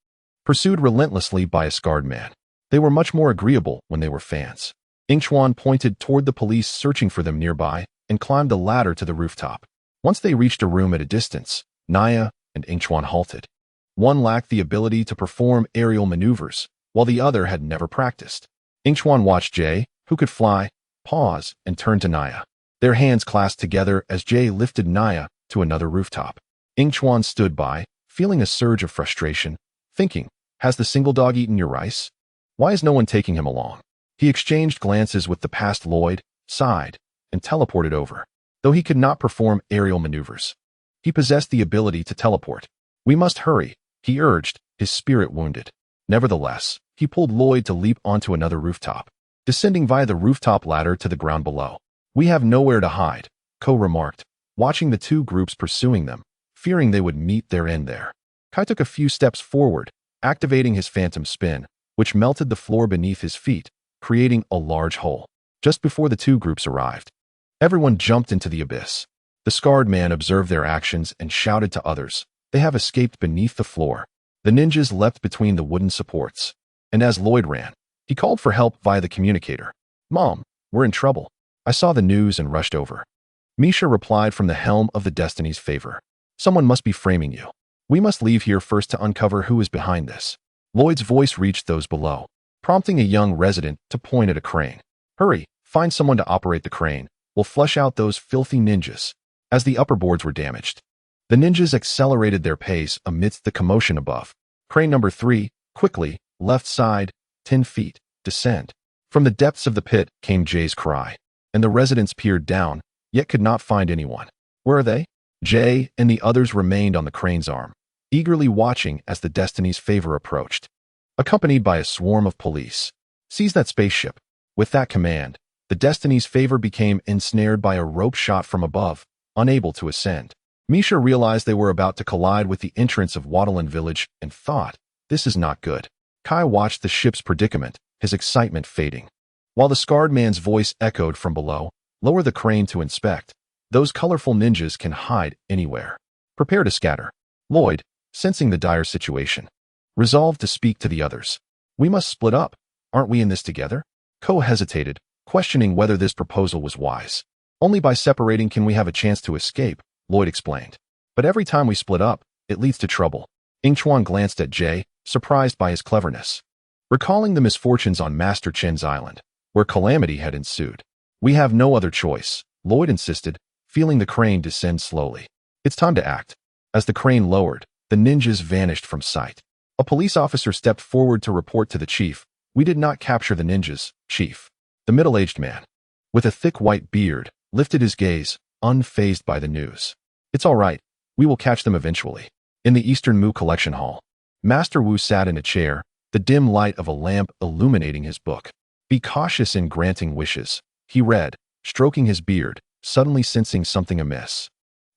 pursued relentlessly by a scarred man. They were much more agreeable when they were fans. Yingchuan pointed toward the police searching for them nearby and climbed the ladder to the rooftop. Once they reached a room at a distance, Naya and Yingchuan halted. One lacked the ability to perform aerial maneuvers, while the other had never practiced. Yingchuan watched Jay, who could fly, pause, and turn to Naya. Their hands clasped together as Jay lifted Naya to another rooftop. Yingchuan stood by, feeling a surge of frustration, thinking, has the single dog eaten your rice? Why is no one taking him along? He exchanged glances with the past Lloyd, sighed, and teleported over. Though he could not perform aerial maneuvers, He possessed the ability to teleport. We must hurry, he urged, his spirit wounded. Nevertheless, he pulled Lloyd to leap onto another rooftop, descending via the rooftop ladder to the ground below. We have nowhere to hide, Ko remarked, watching the two groups pursuing them, fearing they would meet their end there. Kai took a few steps forward, activating his phantom spin, which melted the floor beneath his feet, creating a large hole. Just before the two groups arrived, everyone jumped into the abyss. The scarred man observed their actions and shouted to others, "They have escaped beneath the floor." The ninjas leapt between the wooden supports, and as Lloyd ran, he called for help via the communicator. "Mom, we're in trouble. I saw the news and rushed over." Misha replied from the helm of the Destiny's favor. "Someone must be framing you. We must leave here first to uncover who is behind this." Lloyd's voice reached those below, prompting a young resident to point at a crane. "Hurry, find someone to operate the crane. We'll flush out those filthy ninjas." As the upper boards were damaged, the ninjas accelerated their pace amidst the commotion above. Crane number 3, quickly, left side, 10 feet, descend. From the depths of the pit came Jay's cry, and the residents peered down, yet could not find anyone. "Where are they?" Jay and the others remained on the crane's arm, eagerly watching as the Destiny's favor approached, accompanied by a swarm of police. "Seize that spaceship." With that command, the Destiny's favor became ensnared by a rope shot from above, unable to ascend. Misha realized they were about to collide with the entrance of Waterland Village and thought, "This is not good." Kai watched the ship's predicament, his excitement fading. While the scarred man's voice echoed from below, "Lower the crane to inspect. Those colorful ninjas can hide anywhere. Prepare to scatter." Lloyd, sensing the dire situation, resolved to speak to the others. "We must split up. Aren't we in this together?" Ko hesitated, questioning whether this proposal was wise. "Only by separating can we have a chance to escape," Lloyd explained. "But every time we split up, it leads to trouble." Yingchuan glanced at Jay, surprised by his cleverness, recalling the misfortunes on Master Chen's island, where calamity had ensued. "We have no other choice," Lloyd insisted, feeling the crane descend slowly. "It's time to act." As the crane lowered, the ninjas vanished from sight. A police officer stepped forward to report to the chief. "We did not capture the ninjas, Chief." The middle-aged man, with a thick white beard, lifted his gaze, unfazed by the news. "It's all right. We will catch them eventually." In the Eastern Mu Collection Hall, Master Wu sat in a chair, the dim light of a lamp illuminating his book. "Be cautious in granting wishes," he read, stroking his beard, suddenly sensing something amiss.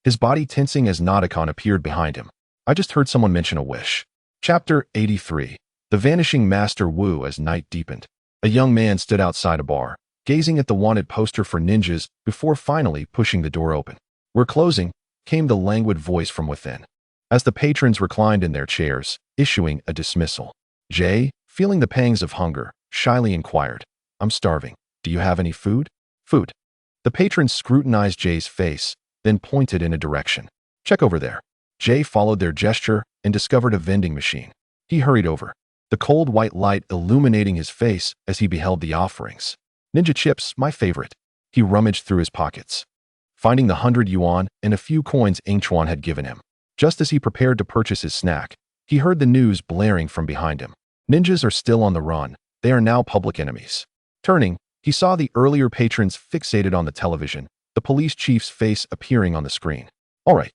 His body tensing as Nadakon appeared behind him. "I just heard someone mention a wish." Chapter 83. The Vanishing Master Wu. As night deepened, a young man stood outside a bar, gazing at the wanted poster for ninjas before finally pushing the door open. "We're closing," came the languid voice from within, as the patrons reclined in their chairs, issuing a dismissal. Jay, feeling the pangs of hunger, shyly inquired, "I'm starving. Do you have any food?" "Food." The patrons scrutinized Jay's face, then pointed in a direction. "Check over there." Jay followed their gesture and discovered a vending machine. He hurried over, the cold white light illuminating his face as he beheld the offerings. "Ninja chips, my favorite." He rummaged through his pockets, finding the 100 yuan and a few coins Yingchuan had given him. Just as he prepared to purchase his snack, he heard the news blaring from behind him. Ninjas are still on the run. They are now public enemies. Turning, he saw the earlier patrons fixated on the television, the police chief's face appearing on the screen. "All right,"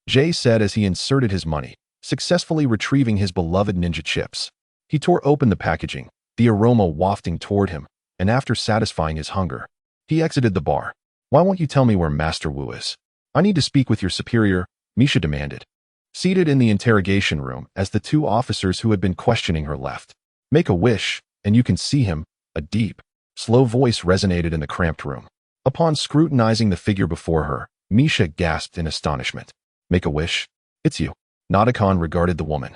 Jay said as he inserted his money, successfully retrieving his beloved ninja chips. He tore open the packaging, the aroma wafting toward him, and after satisfying his hunger, he exited the bar. "Why won't you tell me where Master Wu is?" "I need to speak with your superior," Misha demanded, seated in the interrogation room as the two officers who had been questioning her left. "Make a wish, and you can see him," a deep, slow voice resonated in the cramped room. Upon scrutinizing the figure before her, Misha gasped in astonishment. "Make a wish? It's you." Nadakon regarded the woman,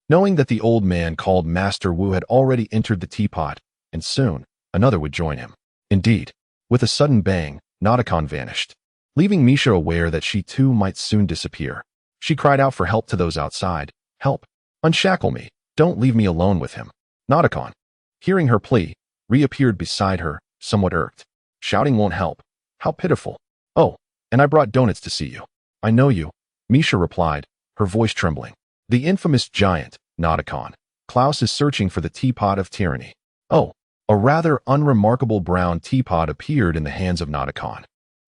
knowing that the old man called Master Wu had already entered the teapot, and soon, another would join him. Indeed, with a sudden bang, Nadakon vanished, leaving Misha aware that she too might soon disappear. She cried out for help to those outside. "Help! Unshackle me! Don't leave me alone with him!" Nadakon, hearing her plea, reappeared beside her, somewhat irked. "Shouting won't help. How pitiful. Oh, and I brought donuts to see you." "I know you," Misha replied, her voice trembling. "The infamous giant, Nadakon. Klaus is searching for the teapot of tyranny." "Oh." A rather unremarkable brown teapot appeared in the hands of Nadakon,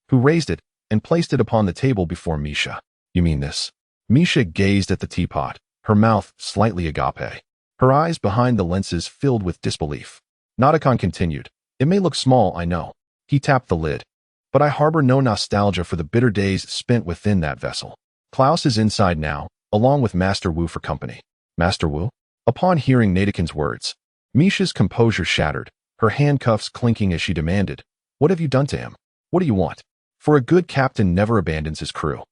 who raised it and placed it upon the table before Misha. You mean this? Misha gazed at the teapot, her mouth slightly agape. Her eyes behind the lenses filled with disbelief. Nadakon continued, "It may look small, I know." He tapped the lid. "But I harbor no nostalgia for the bitter days spent within that vessel. Klaus is inside now, along with Master Wu for company." Master Wu? Upon hearing Nadakon's words, Misha's composure shattered, her handcuffs clinking as she demanded, "What have you done to him? What do you want?" For a good captain never abandons his crew.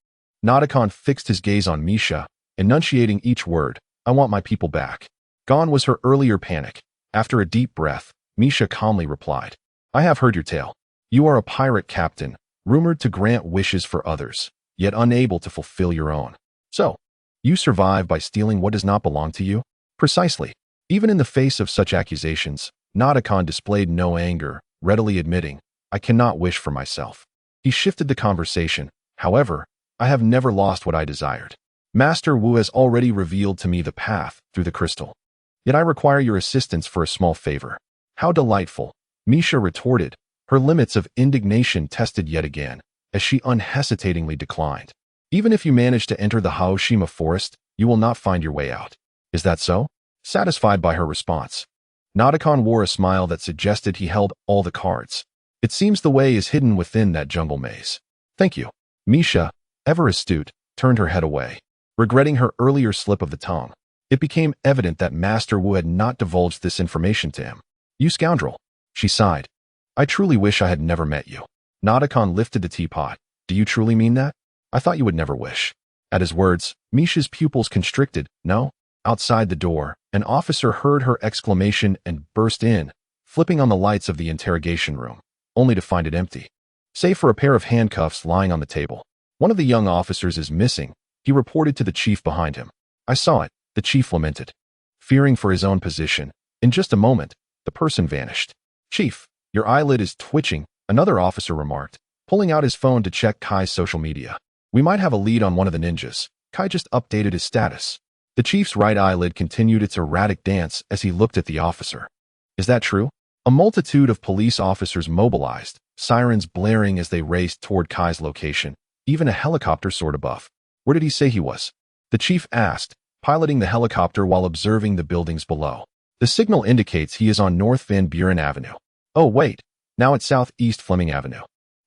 Nadakon fixed his gaze on Misha, enunciating each word, "I want my people back." Gone was her earlier panic. After a deep breath, Misha calmly replied, "I have heard your tale. You are a pirate captain, rumored to grant wishes for others, yet unable to fulfill your own. So, you survive by stealing what does not belong to you?" Precisely. Even in the face of such accusations, Nadakon displayed no anger, readily admitting, "I cannot wish for myself." He shifted the conversation. "However, I have never lost what I desired. Master Wu has already revealed to me the path through the crystal. Yet I require your assistance for a small favor." "How delightful," Misha retorted, her limits of indignation tested yet again, as she unhesitatingly declined. "Even if you manage to enter the Haoshima forest, you will not find your way out." "Is that so?" Satisfied by her response, Nadakon wore a smile that suggested he held all the cards. "It seems the way is hidden within that jungle maze." "Thank you." Misha, ever astute, turned her head away, regretting her earlier slip of the tongue. It became evident that Master Wu had not divulged this information to him. "You scoundrel," she sighed. "I truly wish I had never met you." Nadakon lifted the teapot. "Do you truly mean that? I thought you would never wish." At his words, Misha's pupils constricted. "No?" Outside the door, an officer heard her exclamation and burst in, flipping on the lights of the interrogation room, only to find it empty, save for a pair of handcuffs lying on the table. "One of the young officers is missing," he reported to the chief behind him. "I saw it," the chief lamented. Fearing for his own position, in just a moment, the person vanished. "Chief, your eyelid is twitching," another officer remarked, pulling out his phone to check Kai's social media. "We might have a lead on one of the ninjas. Kai just updated his status." The chief's right eyelid continued its erratic dance as he looked at the officer. "Is that true?" A multitude of police officers mobilized, sirens blaring as they raced toward Kai's location. Even a helicopter soared above. "Where did he say he was?" the chief asked, piloting the helicopter while observing the buildings below. "The signal indicates he is on North Van Buren Avenue." "Oh, wait. Now it's Southeast Fleming Avenue,"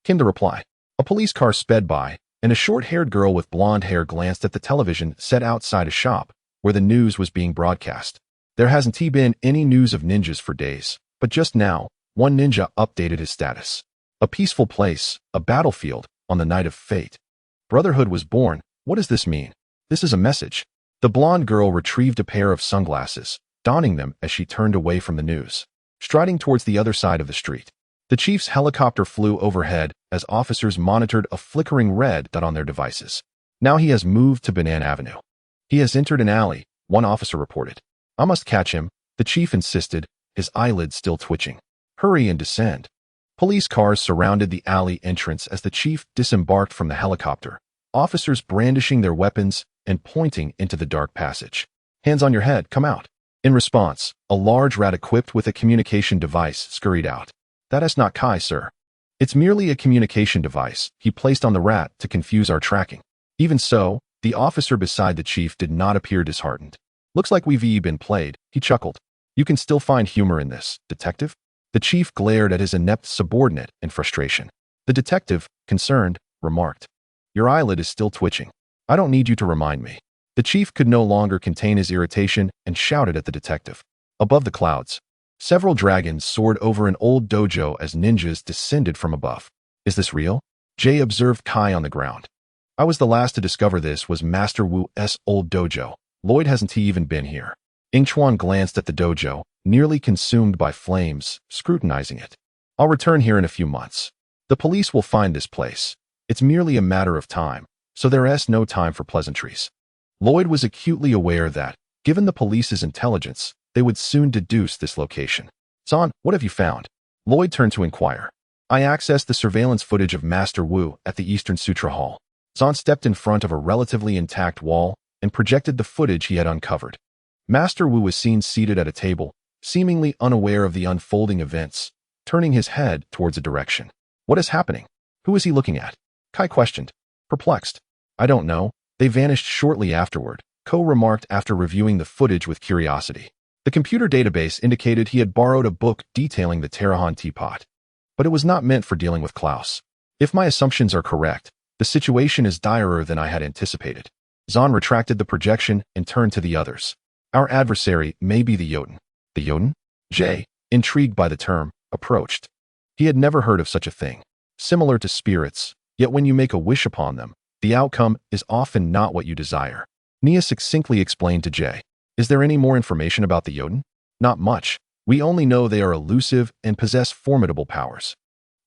came the reply. A police car sped by, and a short-haired girl with blonde hair glanced at the television set outside a shop, where the news was being broadcast. There hasn't been any news of ninjas for days, but just now, one ninja updated his status. "A peaceful place, a battlefield, on the night of fate. Brotherhood was born. What does this mean?" "This is a message." The blonde girl retrieved a pair of sunglasses, donning them as she turned away from the news, striding towards the other side of the street. The chief's helicopter flew overhead as officers monitored a flickering red dot on their devices. "Now he has moved to Banana Avenue. He has entered an alley," one officer reported. "I must catch him," the chief insisted, his eyelids still twitching. "Hurry and descend." Police cars surrounded the alley entrance as the chief disembarked from the helicopter, officers brandishing their weapons and pointing into the dark passage. "Hands on your head, come out." In response, a large rat equipped with a communication device scurried out. "That is not Kai, sir. It's merely a communication device he placed on the rat to confuse our tracking." Even so, the officer beside the chief did not appear disheartened. "Looks like we've been played," he chuckled. "You can still find humor in this, detective?" The chief glared at his inept subordinate in frustration. The detective, concerned, remarked, "Your eyelid is still twitching. I don't need you to remind me." The chief could no longer contain his irritation and shouted at the detective. Above the clouds, several dragons soared over an old dojo as ninjas descended from above. "Is this real?" Jay observed Kai on the ground. "I was the last to discover this was Master Wu's old dojo. Lloyd hasn't even been here." Yingchuan glanced at the dojo, nearly consumed by flames, scrutinizing it. "I'll return here in a few months. The police will find this place. It's merely a matter of time, so there's no time for pleasantries." Lloyd was acutely aware that, given the police's intelligence, they would soon deduce this location. "Son, what have you found?" Lloyd turned to inquire. "I accessed the surveillance footage of Master Wu at the Eastern Sutra Hall." Zan stepped in front of a relatively intact wall and projected the footage he had uncovered. Master Wu was seen seated at a table, seemingly unaware of the unfolding events, turning his head towards a direction. "What is happening? Who is he looking at?" Kai questioned, perplexed. "I don't know," They vanished shortly afterward, Ko remarked after reviewing the footage with curiosity. The computer database indicated he had borrowed a book detailing the Terahan teapot, but it was not meant for dealing with Klaus. If my assumptions are correct, the situation is direr than I had anticipated. Zahn retracted the projection and turned to the others. Our adversary may be the Jotun. The Jotun? Jay, intrigued by the term, approached. He had never heard of such a thing. Similar to spirits, yet when you make a wish upon them, the outcome is often not what you desire. Nia succinctly explained to Jay. Is there any more information about the Jotun? Not much. We only know they are elusive and possess formidable powers.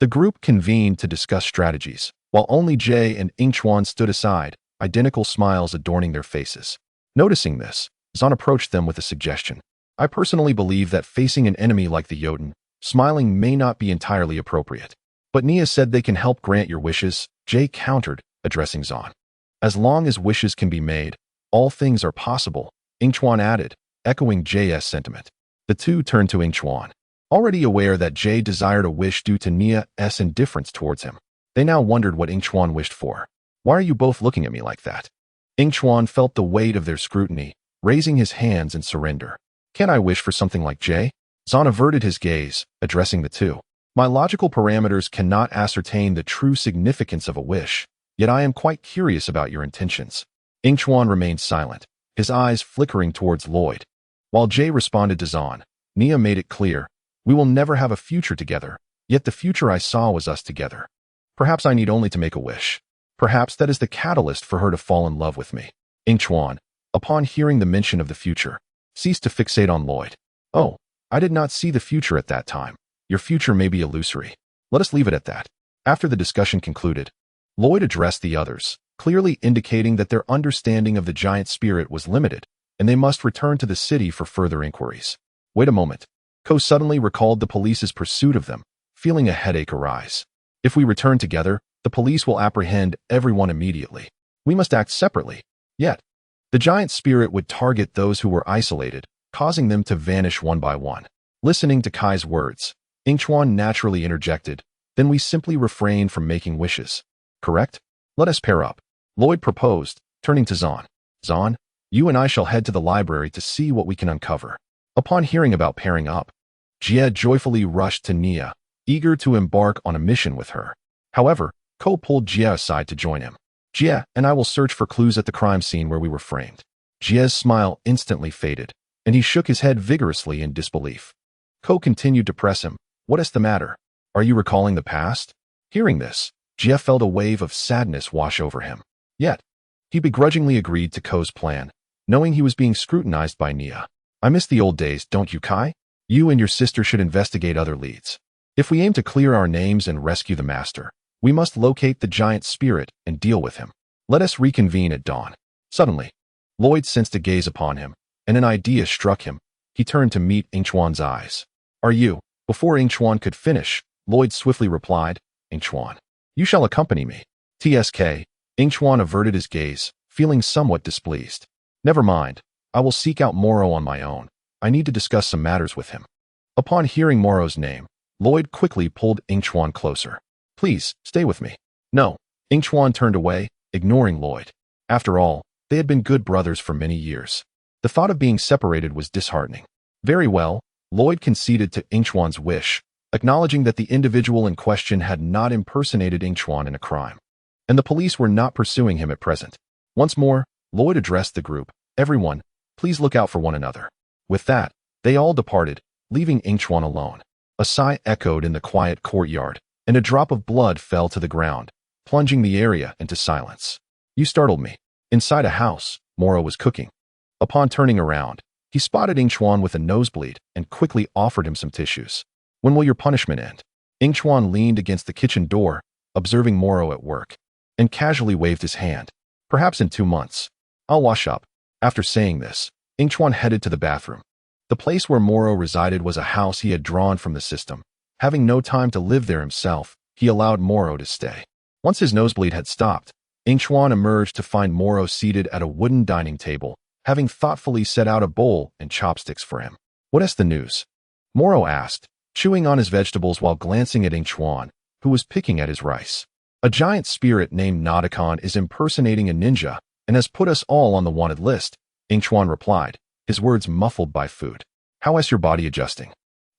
The group convened to discuss strategies, while only Jay and Yingchuan stood aside, identical smiles adorning their faces. Noticing this, Zahn approached them with a suggestion. I personally believe that facing an enemy like the Jotun, smiling may not be entirely appropriate. But Nia said they can help grant your wishes, Jay countered, addressing Zahn. As long as wishes can be made, all things are possible, Yingchuan added, echoing Jay's sentiment. The two turned to Yingchuan. Already aware that Jay desired a wish due to Nia's indifference towards him, they now wondered what Yingchuan wished for. Why are you both looking at me like that? Yingchuan felt the weight of their scrutiny, raising his hands in surrender. Can't I wish for something like Jay? Zahn averted his gaze, addressing the two. My logical parameters cannot ascertain the true significance of a wish, yet I am quite curious about your intentions. Yingchuan remained silent, his eyes flickering towards Lloyd. While Jay responded to Zahn, Nia made it clear, we will never have a future together, yet the future I saw was us together. Perhaps I need only to make a wish. Perhaps that is the catalyst for her to fall in love with me. Yingchuan, upon hearing the mention of the future, ceased to fixate on Lloyd. Oh, I did not see the future at that time. Your future may be illusory. Let us leave it at that. After the discussion concluded, Lloyd addressed the others, clearly indicating that their understanding of the giant spirit was limited, and they must return to the city for further inquiries. Wait a moment. Ko suddenly recalled the police's pursuit of them, feeling a headache arise. If we return together, the police will apprehend everyone immediately. We must act separately. Yet, the giant spirit would target those who were isolated, causing them to vanish one by one. Listening to Kai's words, Yingchuan naturally interjected, then we simply refrain from making wishes. Correct? Let us pair up. Lloyd proposed, turning to Zahn. Zahn, you and I shall head to the library to see what we can uncover. Upon hearing about pairing up, Jie joyfully rushed to Nia, eager to embark on a mission with her. However, Ko pulled Jie aside to join him. Jie and I will search for clues at the crime scene where we were framed. Jie's smile instantly faded, and he shook his head vigorously in disbelief. Ko continued to press him. What is the matter? Are you recalling the past? Hearing this, Jie felt a wave of sadness wash over him. Yet, he begrudgingly agreed to Ko's plan, knowing he was being scrutinized by Nia. I miss the old days, don't you, Kai? You and your sister should investigate other leads. If we aim to clear our names and rescue the master, we must locate the giant spirit and deal with him. Let us reconvene at dawn. Suddenly, Lloyd sensed a gaze upon him, and an idea struck him. He turned to meet Yingchuan's eyes. Are you? Before Yingchuan could finish, Lloyd swiftly replied, Yingchuan, you shall accompany me. TSK, Yingchuan averted his gaze, feeling somewhat displeased. Never mind. I will seek out Moro on my own. I need to discuss some matters with him. Upon hearing Moro's name, Lloyd quickly pulled Yingchuan closer. Please, stay with me. No. Yingchuan turned away, ignoring Lloyd. After all, they had been good brothers for many years. The thought of being separated was disheartening. Very well, Lloyd conceded to Yingchuan's wish, acknowledging that the individual in question had not impersonated Yingchuan in a crime, and the police were not pursuing him at present. Once more, Lloyd addressed the group. Everyone, please look out for one another. With that, they all departed, leaving Yingchuan alone. A sigh echoed in the quiet courtyard, and a drop of blood fell to the ground, plunging the area into silence. You startled me. Inside a house, Moro was cooking. Upon turning around, he spotted Yingchuan with a nosebleed and quickly offered him some tissues. When will your punishment end? Yingchuan leaned against the kitchen door, observing Moro at work, and casually waved his hand. Perhaps in 2 months. I'll wash up. After saying this, Yingchuan headed to the bathroom. The place where Moro resided was a house he had drawn from the system. Having no time to live there himself, he allowed Moro to stay. Once his nosebleed had stopped, Yingchuan emerged to find Moro seated at a wooden dining table, having thoughtfully set out a bowl and chopsticks for him. What is the news? Moro asked, chewing on his vegetables while glancing at Yingchuan, who was picking at his rice. A giant spirit named Nadakon is impersonating a ninja, and has put us all on the wanted list, Yingchuan replied, his words muffled by food. How is your body adjusting?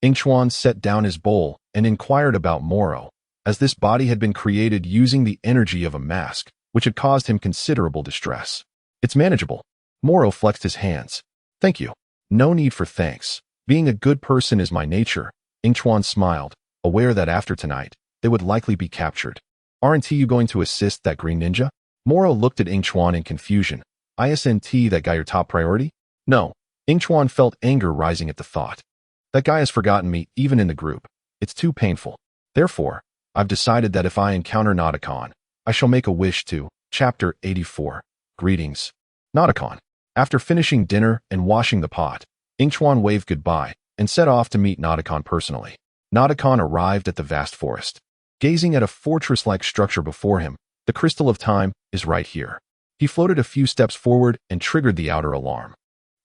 Yingchuan set down his bowl and inquired about Moro, as this body had been created using the energy of a mask, which had caused him considerable distress. It's manageable. Moro flexed his hands. Thank you. No need for thanks. Being a good person is my nature. Yingchuan smiled, aware that after tonight, they would likely be captured. Aren't you going to assist that green ninja? Moro looked at Yingchuan in confusion. Isn't that guy your top priority? No. Yingchuan felt anger rising at the thought. That guy has forgotten me even in the group. It's too painful. Therefore, I've decided that if I encounter Naruto, I shall make a wish to. Chapter 84. Greetings. Naruto. After finishing dinner and washing the pot, Yingchuan waved goodbye and set off to meet Naruto personally. Naruto arrived at the vast forest. Gazing at a fortress-like structure before him, the crystal of time is right here. He floated a few steps forward and triggered the outer alarm,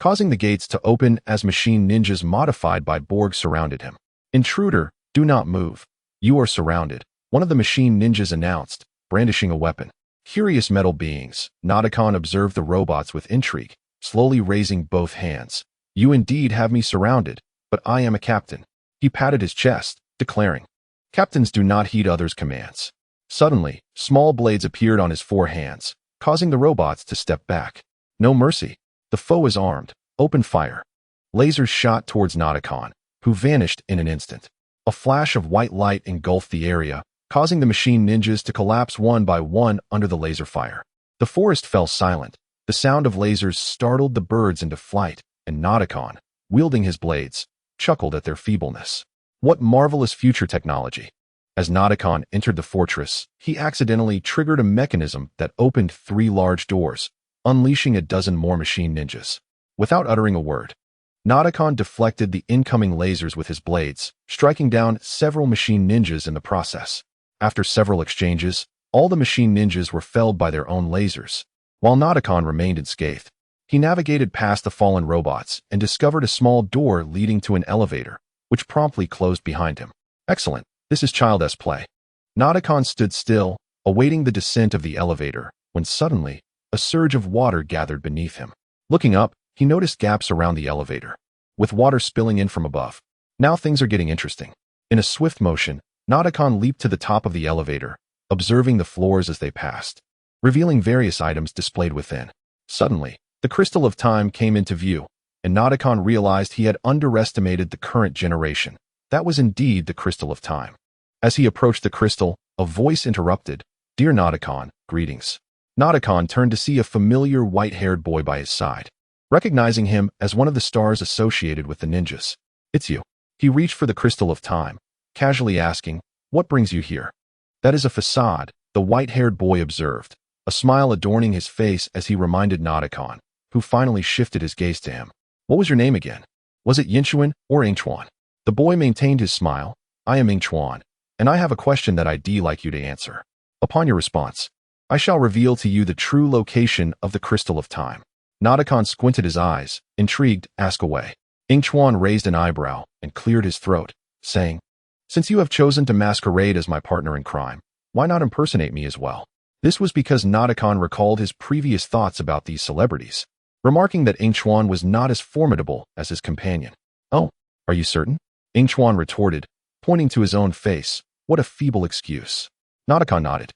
causing the gates to open as machine ninjas modified by Borg surrounded him. Intruder, do not move. You are surrounded, one of the machine ninjas announced, brandishing a weapon. Curious metal beings, Naruto observed the robots with intrigue, slowly raising both hands. You indeed have me surrounded, but I am a captain. He patted his chest, declaring, Captains do not heed others' commands. Suddenly, small blades appeared on his four hands, causing the robots to step back. No mercy. The foe is armed. Open fire. Lasers shot towards Naruto, who vanished in an instant. A flash of white light engulfed the area, causing the machine ninjas to collapse one by one under the laser fire. The forest fell silent. The sound of lasers startled the birds into flight, and Naruto, wielding his blades, chuckled at their feebleness. What marvelous future technology! As Naruto entered the fortress, he accidentally triggered a mechanism that opened 3 large doors, unleashing a dozen more machine ninjas. Without uttering a word, Naruto deflected the incoming lasers with his blades, striking down several machine ninjas in the process. After several exchanges, all the machine ninjas were felled by their own lasers, while Naruto remained unscathed. He navigated past the fallen robots and discovered a small door leading to an elevator, which promptly closed behind him. Excellent. This is child's play. Naruto stood still, awaiting the descent of the elevator, when suddenly, a surge of water gathered beneath him. Looking up, he noticed gaps around the elevator, with water spilling in from above. Now things are getting interesting. In a swift motion, Naruto leaped to the top of the elevator, observing the floors as they passed, revealing various items displayed within. Suddenly, the crystal of time came into view, and Naruto realized he had underestimated the current generation. That was indeed the crystal of time. As he approached the crystal, a voice interrupted, Dear Naruto, greetings. Naruto turned to see a familiar white-haired boy by his side. Recognizing him as one of the stars associated with the ninjas. It's you. He reached for the crystal of time, casually asking, What brings you here? That is a facade, the white-haired boy observed, a smile adorning his face as he reminded Naruto, who finally shifted his gaze to him. What was your name again? Was it Yingchuan or Yingchuan? The boy maintained his smile. I am Yingchuan, and I have a question that I'd like you to answer. Upon your response, I shall reveal to you the true location of the crystal of time. Naruto squinted his eyes, intrigued, ask away. Yingchuan raised an eyebrow and cleared his throat, saying, Since you have chosen to masquerade as my partner in crime, why not impersonate me as well? This was because Naruto recalled his previous thoughts about these celebrities, remarking that Yingchuan was not as formidable as his companion. Oh, are you certain? Yingchuan retorted, pointing to his own face. What a feeble excuse. Naruto nodded.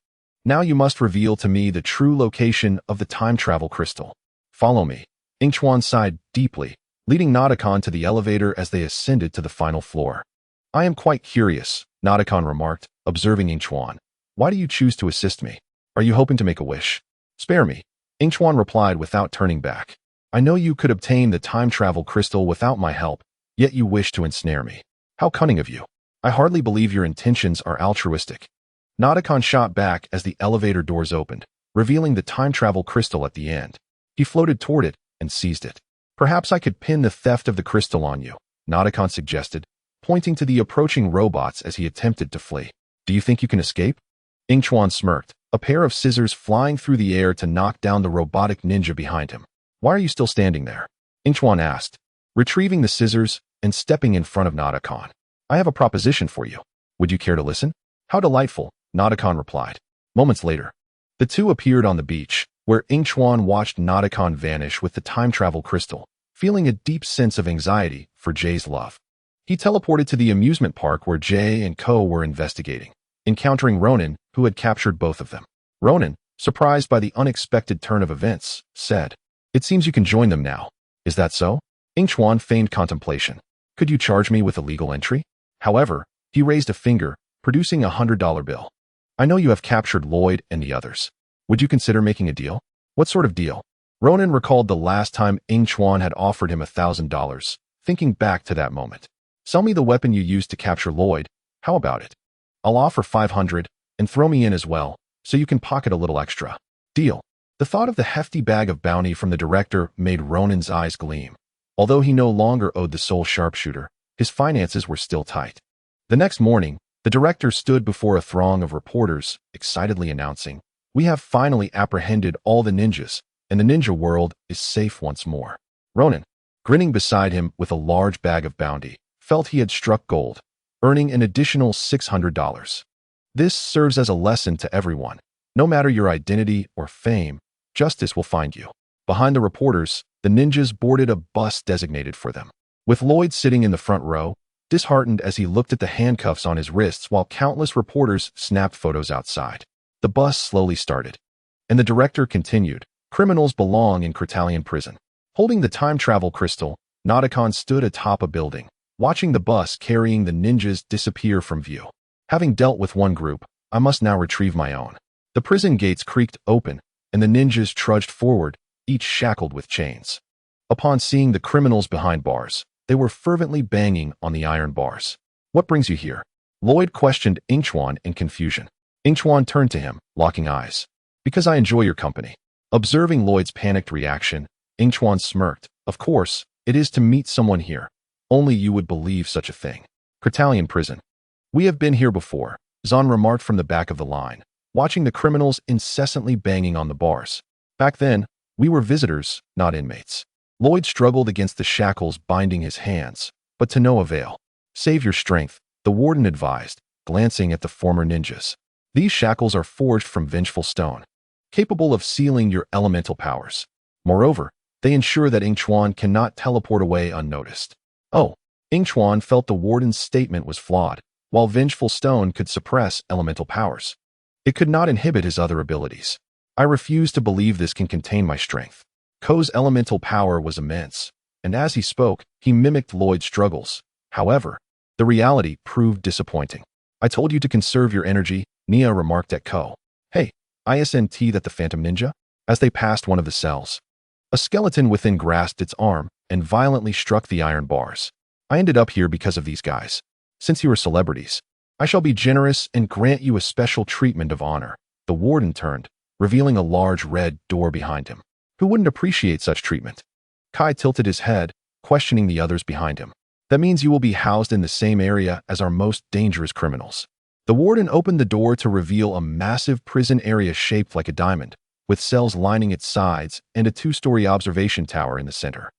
Now you must reveal to me the true location of the time travel crystal. Follow me. Yingchuan sighed deeply, leading Naruto to the elevator as they ascended to the final floor. I am quite curious, Naruto remarked, observing Yingchuan. Why do you choose to assist me? Are you hoping to make a wish? Spare me. Yingchuan replied without turning back. I know you could obtain the time travel crystal without my help, yet you wish to ensnare me. How cunning of you. I hardly believe your intentions are altruistic. Naruto shot back as the elevator doors opened, revealing the time travel crystal at the end. He floated toward it and seized it. Perhaps I could pin the theft of the crystal on you, Naruto suggested, pointing to the approaching robots as he attempted to flee. Do you think you can escape? Yingchuan smirked, a pair of scissors flying through the air to knock down the robotic ninja behind him. Why are you still standing there? Yingchuan asked, retrieving the scissors and stepping in front of Naruto. I have a proposition for you. Would you care to listen? How delightful, Naruto replied. Moments later, the two appeared on the beach, where Yingchuan watched Naruto vanish with the time travel crystal, feeling a deep sense of anxiety for Jay's love. He teleported to the amusement park where Jay and Ko were investigating, encountering Ronan, who had captured both of them. Ronan, surprised by the unexpected turn of events, said, "It seems you can join them now. Is that so?" Yingchuan feigned contemplation. "Could you charge me with illegal entry?" However, he raised a finger, producing a $100 bill. "I know you have captured Lloyd and the others. Would you consider making a deal?" "What sort of deal?" Ronan recalled the last time Yingchuan had offered him $1,000, thinking back to that moment. "Sell me the weapon you used to capture Lloyd. How about it? I'll offer 500, and throw me in as well, so you can pocket a little extra." "Deal." The thought of the hefty bag of bounty from the director made Ronan's eyes gleam. Although he no longer owed the sole sharpshooter, his finances were still tight. The next morning, the director stood before a throng of reporters, excitedly announcing, "We have finally apprehended all the ninjas, and the ninja world is safe once more." Ronan, grinning beside him with a large bag of bounty, felt he had struck gold, earning an additional $600. This serves as a lesson to everyone. No matter your identity or fame, justice will find you. Behind the reporters, the ninjas boarded a bus designated for them, with Lloyd sitting in the front row, disheartened as he looked at the handcuffs on his wrists while countless reporters snapped photos outside. The bus slowly started, and the director continued, "Criminals belong in Kritalian prison." Holding the time travel crystal, Naruto stood atop a building, watching the bus carrying the ninjas disappear from view. Having dealt with one group, I must now retrieve my own. The prison gates creaked open, and the ninjas trudged forward, each shackled with chains. Upon seeing the criminals behind bars, they were fervently banging on the iron bars. "What brings you here?" Lloyd questioned Yingchuan in confusion. Yingchuan turned to him, locking eyes. "Because I enjoy your company." Observing Lloyd's panicked reaction, Yingchuan smirked. "Of course, it is to meet someone here. Only you would believe such a thing." Kritalian prison. "We have been here before," Zahn remarked from the back of the line, watching the criminals incessantly banging on the bars. "Back then, we were visitors, not inmates." Lloyd struggled against the shackles binding his hands, but to no avail. "Save your strength," the warden advised, glancing at the former ninjas. "These shackles are forged from vengeful stone, capable of sealing your elemental powers. Moreover, they ensure that Yingchuan cannot teleport away unnoticed." Oh, Yingchuan felt the warden's statement was flawed. While vengeful stone could suppress elemental powers, it could not inhibit his other abilities. "I refuse to believe this can contain my strength." Ko's elemental power was immense, and as he spoke, he mimicked Lloyd's struggles. However, the reality proved disappointing. "I told you to conserve your energy," Nia remarked at Ko. "Hey, isn't that the Phantom Ninja?" As they passed one of the cells, a skeleton within grasped its arm and violently struck the iron bars. "I ended up here because of these guys. Since you are celebrities, I shall be generous and grant you a special treatment of honor." The warden turned, revealing a large red door behind him. Who wouldn't appreciate such treatment? Kai tilted his head, questioning the others behind him. "That means you will be housed in the same area as our most dangerous criminals." The warden opened the door to reveal a massive prison area shaped like a diamond, with cells lining its sides and a two-story observation tower in the center.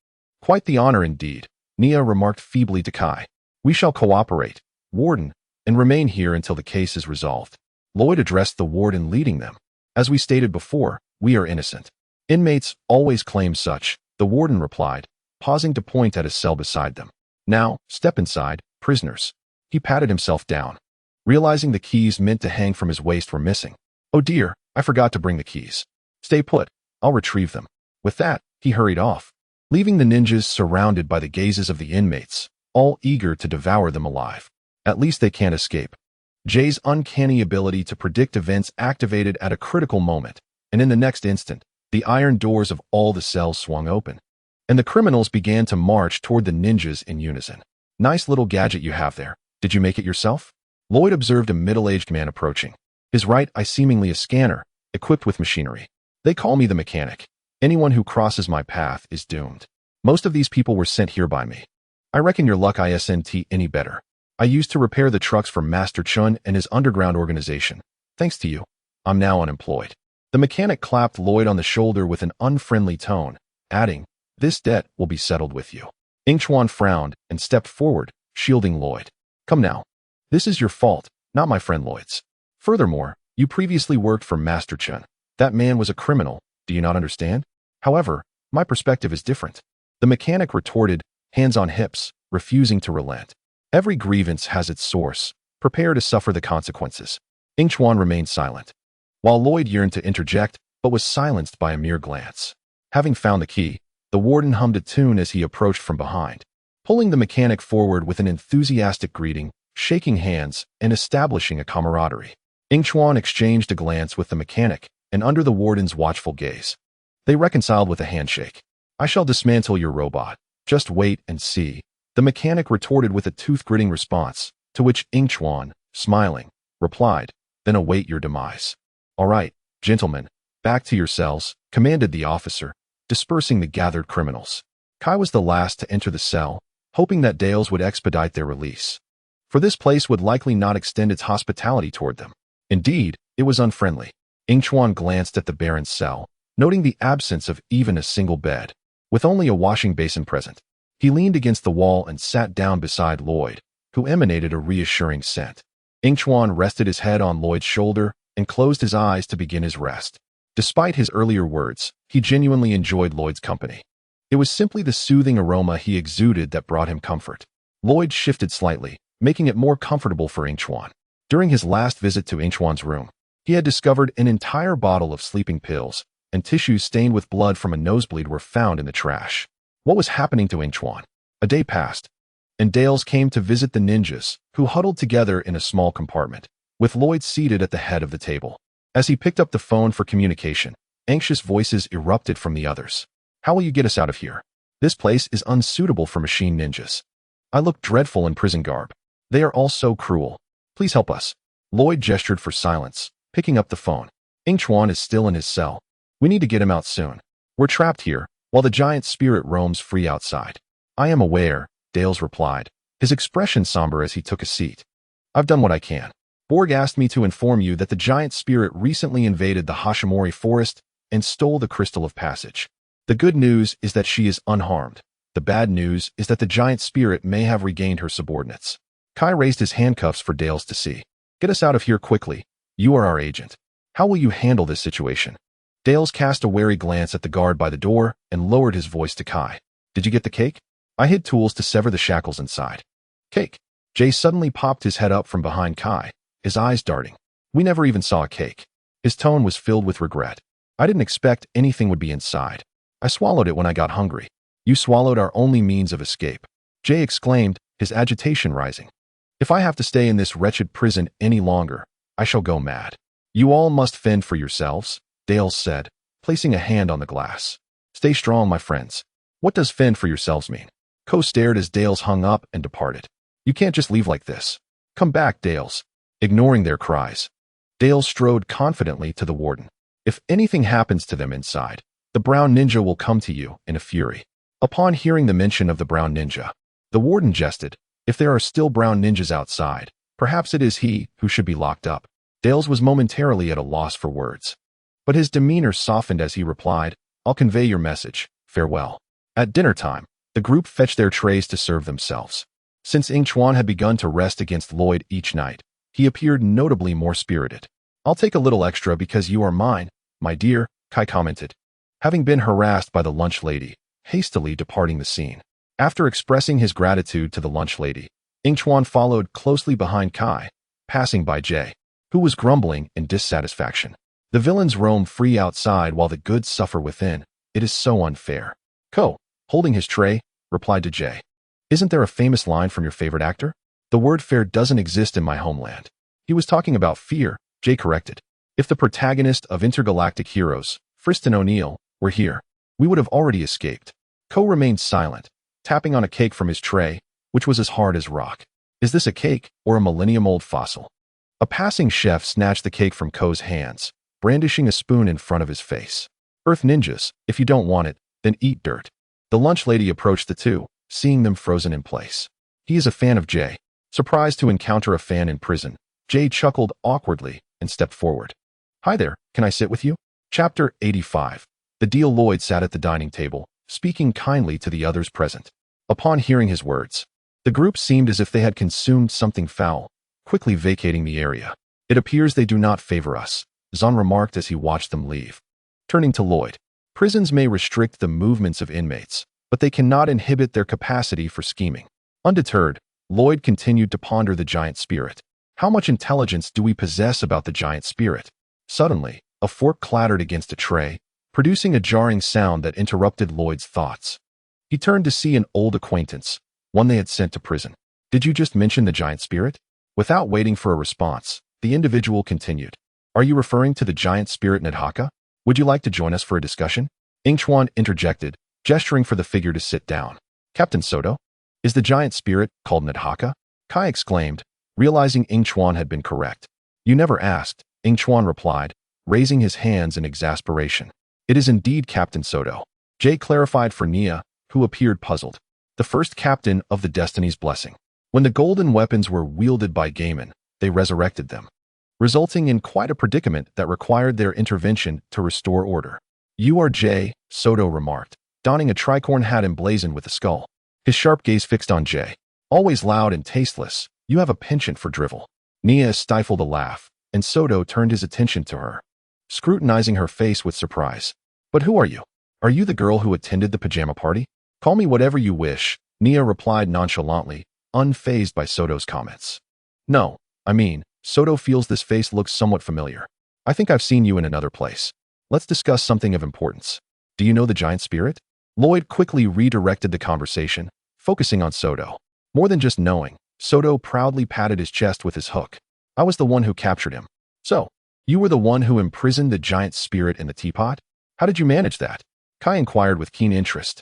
"Quite the honor indeed," Nia remarked feebly to Kai. "We shall cooperate, warden, and remain here until the case is resolved." Lloyd addressed the warden leading them. "As we stated before, we are innocent." "Inmates always claim such," the warden replied, pausing to point at a cell beside them. "Now, step inside, prisoners." He patted himself down, realizing the keys meant to hang from his waist were missing. "Oh dear, I forgot to bring the keys." "Stay put, I'll retrieve them." With that, he hurried off, leaving the ninjas surrounded by the gazes of the inmates, all eager to devour them alive. At least they can't escape. Jay's uncanny ability to predict events activated at a critical moment, and in the next instant, the iron doors of all the cells swung open, and the criminals began to march toward the ninjas in unison. "Nice little gadget you have there. Did you make it yourself?" Lloyd observed a middle-aged man approaching, his right eye seemingly a scanner, equipped with machinery. "They call me the mechanic. Anyone who crosses my path is doomed. Most of these people were sent here by me. I reckon your luck isn't any better. I used to repair the trucks for Master Chun and his underground organization. Thanks to you, I'm now unemployed." The mechanic clapped Lloyd on the shoulder with an unfriendly tone, adding, "This debt will be settled with you." Yingchuan frowned and stepped forward, shielding Lloyd. "Come now. This is your fault, not my friend Lloyd's. Furthermore, you previously worked for Master Chun. That man was a criminal, Do you not understand? However, my perspective is different. The mechanic retorted, hands on hips, refusing to relent. Every grievance has its source. Prepare to suffer the consequences. Yingchuan remained silent, while Lloyd yearned to interject, but was silenced by a mere glance. Having found the key, the warden hummed a tune as he approached from behind, pulling the mechanic forward with an enthusiastic greeting, shaking hands, and establishing a camaraderie. Yingchuan exchanged a glance with the mechanic, and under the warden's watchful gaze, they reconciled with a handshake. I shall dismantle your robot. Just wait and see. The mechanic retorted with a tooth-gritting response, to which Yingchuan, smiling, replied, then await your demise. All right, gentlemen, back to your cells, commanded the officer, dispersing the gathered criminals. Kai was the last to enter the cell, hoping that Dales would expedite their release, for this place would likely not extend its hospitality toward them. Indeed, it was unfriendly. Yingchuan glanced at the Baron's cell, noting the absence of even a single bed, with only a washing basin present. He leaned against the wall and sat down beside Lloyd, who emanated a reassuring scent. Yingchuan rested his head on Lloyd's shoulder and closed his eyes to begin his rest. Despite his earlier words, he genuinely enjoyed Lloyd's company. It was simply the soothing aroma he exuded that brought him comfort. Lloyd shifted slightly, making it more comfortable for Yingchuan. During his last visit to Yingchuan's room, he had discovered an entire bottle of sleeping pills, and tissues stained with blood from a nosebleed were found in the trash. What was happening to Yingchuan? A day passed, and Dales came to visit the ninjas, who huddled together in a small compartment, with Lloyd seated at the head of the table. As he picked up the phone for communication, anxious voices erupted from the others. How will you get us out of here? This place is unsuitable for machine ninjas. I look dreadful in prison garb. They are all so cruel. Please help us. Lloyd gestured for silence, picking up the phone. Yingchuan is still in his cell. We need to get him out soon. We're trapped here, while the giant spirit roams free outside. I am aware, Dales replied, his expression somber as he took a seat. I've done what I can. Borg asked me to inform you that the giant spirit recently invaded the Hashimori forest and stole the crystal of passage. The good news is that she is unharmed. The bad news is that the giant spirit may have regained her subordinates. Kai raised his handcuffs for Dales to see. Get us out of here quickly. You are our agent. How will you handle this situation? Dales cast a wary glance at the guard by the door and lowered his voice to Kai. Did you get the cake? I hid tools to sever the shackles inside. Cake. Jay suddenly popped his head up from behind Kai, his eyes darting. We never even saw a cake. His tone was filled with regret. I didn't expect anything would be inside. I swallowed it when I got hungry. You swallowed our only means of escape. Jay exclaimed, his agitation rising. If I have to stay in this wretched prison any longer, I shall go mad. You all must fend for yourselves, Dales said, placing a hand on the glass. Stay strong, my friends. What does fend for yourselves mean? Ko stared as Dales hung up and departed. You can't just leave like this. Come back, Dales. Ignoring their cries, Dales strode confidently to the warden. If anything happens to them inside, the brown ninja will come to you in a fury. Upon hearing the mention of the brown ninja, the warden jested. If there are still brown ninjas outside, perhaps it is he who should be locked up. Dales was momentarily at a loss for words, but his demeanor softened as he replied, I'll convey your message. Farewell. At dinner time, the group fetched their trays to serve themselves. Since Yingchuan had begun to rest against Lloyd each night, he appeared notably more spirited. I'll take a little extra because you are mine, my dear, Kai commented, having been harassed by the lunch lady, hastily departing the scene. After expressing his gratitude to the lunch lady, Yingchuan followed closely behind Kai, passing by Jay, who was grumbling in dissatisfaction. The villains roam free outside while the good suffer within. It is so unfair. Ko, holding his tray, replied to Jay. Isn't there a famous line from your favorite actor? The word fair doesn't exist in my homeland. He was talking about fear, Jay corrected. If the protagonist of Intergalactic Heroes, Friston O'Neill, were here, we would have already escaped. Ko remained silent, tapping on a cake from his tray, which was as hard as rock. Is this a cake or a millennium-old fossil? A passing chef snatched the cake from Ko's hands, brandishing a spoon in front of his face. Earth ninjas, if you don't want it, then eat dirt. The lunch lady approached the two, seeing them frozen in place. He is a fan of Jay. Surprised to encounter a fan in prison, Jay chuckled awkwardly and stepped forward. Hi there, can I sit with you? Chapter 85. The deal. Lloyd sat at the dining table, speaking kindly to the others present. Upon hearing his words, the group seemed as if they had consumed something foul, quickly vacating the area. It appears they do not favor us, Zahn remarked as he watched them leave. Turning to Lloyd. Prisons may restrict the movements of inmates, but they cannot inhibit their capacity for scheming. Undeterred, Lloyd continued to ponder the giant spirit. How much intelligence do we possess about the giant spirit? Suddenly, a fork clattered against a tray, producing a jarring sound that interrupted Lloyd's thoughts. He turned to see an old acquaintance, one they had sent to prison. Did you just mention the giant spirit? Without waiting for a response, the individual continued. Are you referring to the giant spirit Nadhaka? Would you like to join us for a discussion? Yingchuan interjected, gesturing for the figure to sit down. Captain Soto? Is the giant spirit called Nadhaka? Kai exclaimed, realizing Yingchuan had been correct. You never asked, Yingchuan replied, raising his hands in exasperation. It is indeed Captain Soto. Jay clarified for Nia, who appeared puzzled. The first captain of the Destiny's Blessing. When the golden weapons were wielded by Gaiman, they resurrected them, resulting in quite a predicament that required their intervention to restore order. You are Jay, Soto remarked, donning a tricorn hat emblazoned with a skull. His sharp gaze fixed on Jay. Always loud and tasteless, you have a penchant for drivel. Nia stifled a laugh, and Soto turned his attention to her, scrutinizing her face with surprise. But who are you? Are you the girl who attended the pajama party? Call me whatever you wish, Nia replied nonchalantly, unfazed by Soto's comments. No, I mean, Soto feels this face looks somewhat familiar. I think I've seen you in another place. Let's discuss something of importance. Do you know the giant spirit? Lloyd quickly redirected the conversation, focusing on Soto. More than just knowing, Soto proudly patted his chest with his hook. I was the one who captured him. So, you were the one who imprisoned the giant spirit in the teapot? How did you manage that? Kai inquired with keen interest,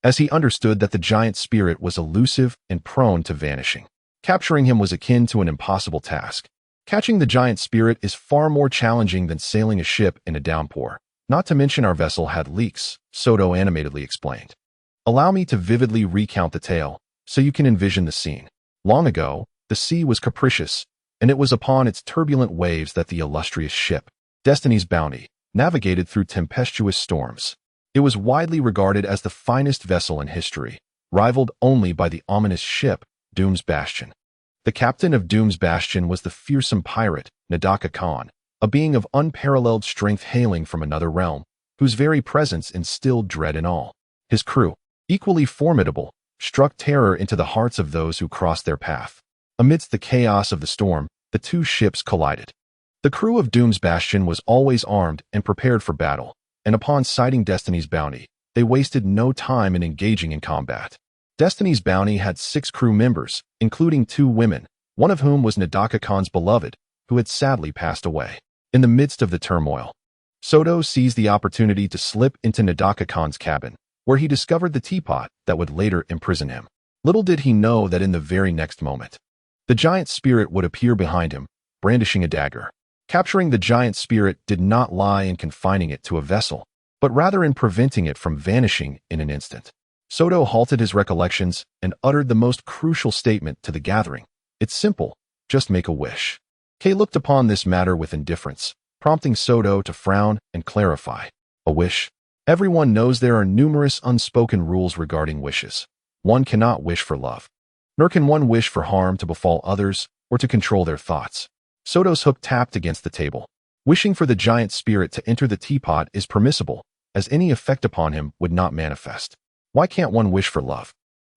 as he understood that the giant spirit was elusive and prone to vanishing. Capturing him was akin to an impossible task. Catching the giant spirit is far more challenging than sailing a ship in a downpour. Not to mention our vessel had leaks, Soto animatedly explained. Allow me to vividly recount the tale, so you can envision the scene. Long ago, the sea was capricious, and it was upon its turbulent waves that the illustrious ship, Destiny's Bounty, navigated through tempestuous storms. It was widely regarded as the finest vessel in history, rivaled only by the ominous ship, Doom's Bastion. The captain of Doom's Bastion was the fearsome pirate, Nadaka Khan, a being of unparalleled strength hailing from another realm, whose very presence instilled dread in all. His crew, equally formidable, struck terror into the hearts of those who crossed their path. Amidst the chaos of the storm, the two ships collided. The crew of Doom's Bastion was always armed and prepared for battle, and upon sighting Destiny's Bounty, they wasted no time in engaging in combat. Destiny's Bounty had 6 crew members, including 2 women, one of whom was Nadaka Khan's beloved, who had sadly passed away. In the midst of the turmoil, Soto seized the opportunity to slip into Nadaka Khan's cabin, where he discovered the teapot that would later imprison him. Little did he know that in the very next moment, the giant spirit would appear behind him, brandishing a dagger. Capturing the giant spirit did not lie in confining it to a vessel, but rather in preventing it from vanishing in an instant. Soto halted his recollections and uttered the most crucial statement to the gathering. It's simple, just make a wish. Kay looked upon this matter with indifference, prompting Soto to frown and clarify. A wish? Everyone knows there are numerous unspoken rules regarding wishes. One cannot wish for love, nor can one wish for harm to befall others or to control their thoughts. Soto's hook tapped against the table. Wishing for the giant spirit to enter the teapot is permissible, as any effect upon him would not manifest. Why can't one wish for love?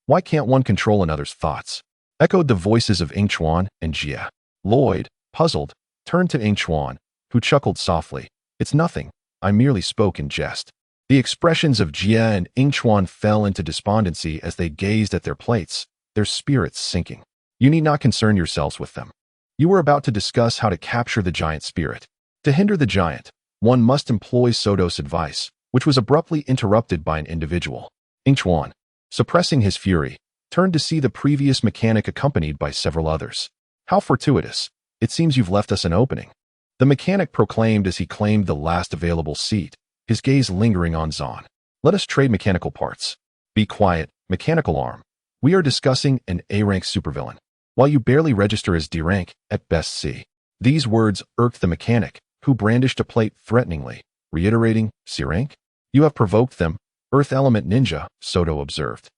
Why can't one control another's thoughts? Echoed the voices of Yingchuan and Jia. Lloyd, puzzled, turned to Yingchuan, who chuckled softly. It's nothing, I merely spoke in jest. The expressions of Jia and Yingchuan fell into despondency as they gazed at their plates, their spirits sinking. You need not concern yourselves with them. You were about to discuss how to capture the giant spirit. To hinder the giant, one must employ Soto's advice, which was abruptly interrupted by an individual. Yingchuan, suppressing his fury, turned to see the previous mechanic accompanied by several others. How fortuitous. It seems you've left us an opening. The mechanic proclaimed as he claimed the last available seat, his gaze lingering on Zahn. Let us trade mechanical parts. Be quiet, mechanical arm. We are discussing an A-rank supervillain, while you barely register as D-rank, at best C. These words irked the mechanic, who brandished a plate threateningly, reiterating, C-rank? You have provoked them, Earth Element Ninja, Soto observed,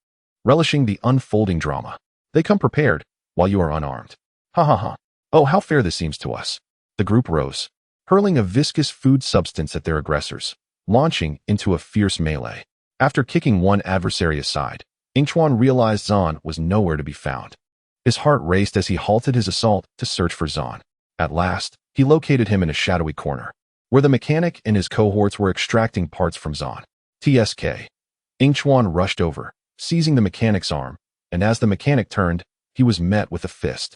relishing the unfolding drama. They come prepared, while you are unarmed. Ha ha ha. Oh, how fair this seems to us. The group rose, hurling a viscous food substance at their aggressors. launching into a fierce melee. After kicking one adversary aside, Yingchuan realized Zan was nowhere to be found. His heart raced as he halted his assault to search for Zan. At last, he located him in a shadowy corner, where the mechanic and his cohorts were extracting parts from Zan. TSK. Yingchuan rushed over, seizing the mechanic's arm, and as the mechanic turned, he was met with a fist.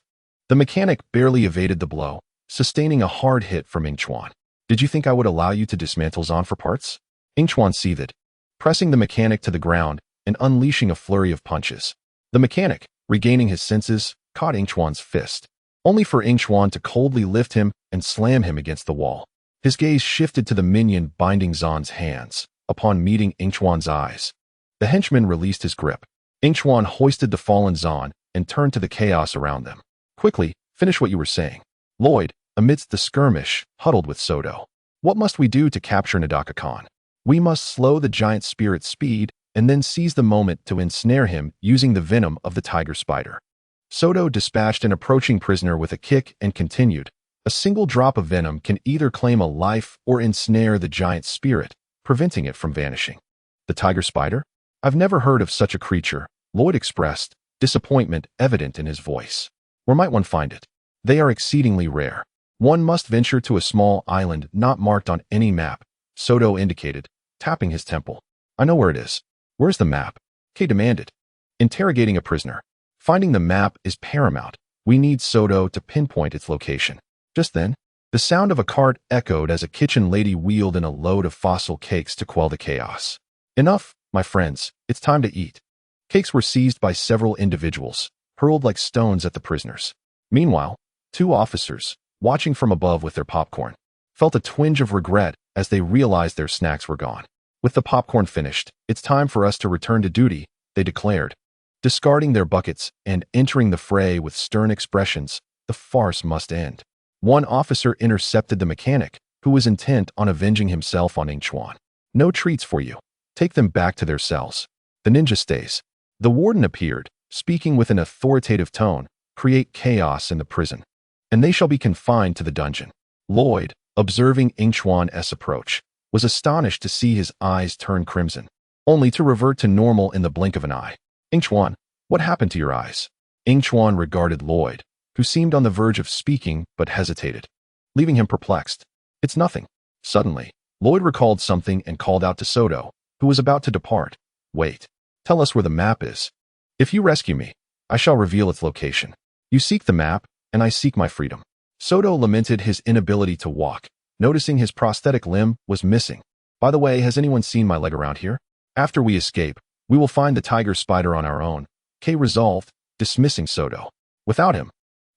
The mechanic barely evaded the blow, sustaining a hard hit from Yingchuan. Did you think I would allow you to dismantle Zan for parts? Yingchuan seethed, pressing the mechanic to the ground and unleashing a flurry of punches. The mechanic, regaining his senses, caught Yingchuan's fist, only for Yingchuan to coldly lift him and slam him against the wall. His gaze shifted to the minion binding Zan's hands. Upon meeting Yingchuan's eyes, the henchman released his grip. Yingchuan hoisted the fallen Zan and turned to the chaos around them. Quickly, finish what you were saying. Lloyd, amidst the skirmish, huddled with Soto. What must we do to capture Nadaka-kan? We must slow the giant spirit's speed and then seize the moment to ensnare him using the venom of the tiger spider. Soto dispatched an approaching prisoner with a kick and continued. A single drop of venom can either claim a life or ensnare the giant spirit, preventing it from vanishing. The tiger spider? I've never heard of such a creature, Lloyd expressed, disappointment evident in his voice. Where might one find it? They are exceedingly rare. One must venture to a small island not marked on any map, Soto indicated, tapping his temple. I know where it is. Where's the map? Kay demanded. Interrogating a prisoner. Finding the map is paramount. We need Soto to pinpoint its location. Just then, the sound of a cart echoed as a kitchen lady wheeled in a load of fossil cakes to quell the chaos. Enough, my friends, it's time to eat. Cakes were seized by several individuals, hurled like stones at the prisoners. Meanwhile, two officers, watching from above with their popcorn, felt a twinge of regret as they realized their snacks were gone. With the popcorn finished, it's time for us to return to duty, they declared. Discarding their buckets and entering the fray with stern expressions, the farce must end. One officer intercepted the mechanic, who was intent on avenging himself on Yingchuan. No treats for you. Take them back to their cells. The ninja stays. The warden appeared, speaking with an authoritative tone. Create chaos in the prison, and they shall be confined to the dungeon. Lloyd, observing Yingchuan's approach, was astonished to see his eyes turn crimson, only to revert to normal in the blink of an eye. Yingchuan, what happened to your eyes? Yingchuan regarded Lloyd, who seemed on the verge of speaking but hesitated, leaving him perplexed. It's nothing. Suddenly, Lloyd recalled something and called out to Soto, who was about to depart. Wait. Tell us where the map is. If you rescue me, I shall reveal its location. You seek the map, and I seek my freedom. Soto lamented his inability to walk, noticing his prosthetic limb was missing. By the way, has anyone seen my leg around here? After we escape, we will find the tiger spider on our own, Kay resolved, dismissing Soto. Without him,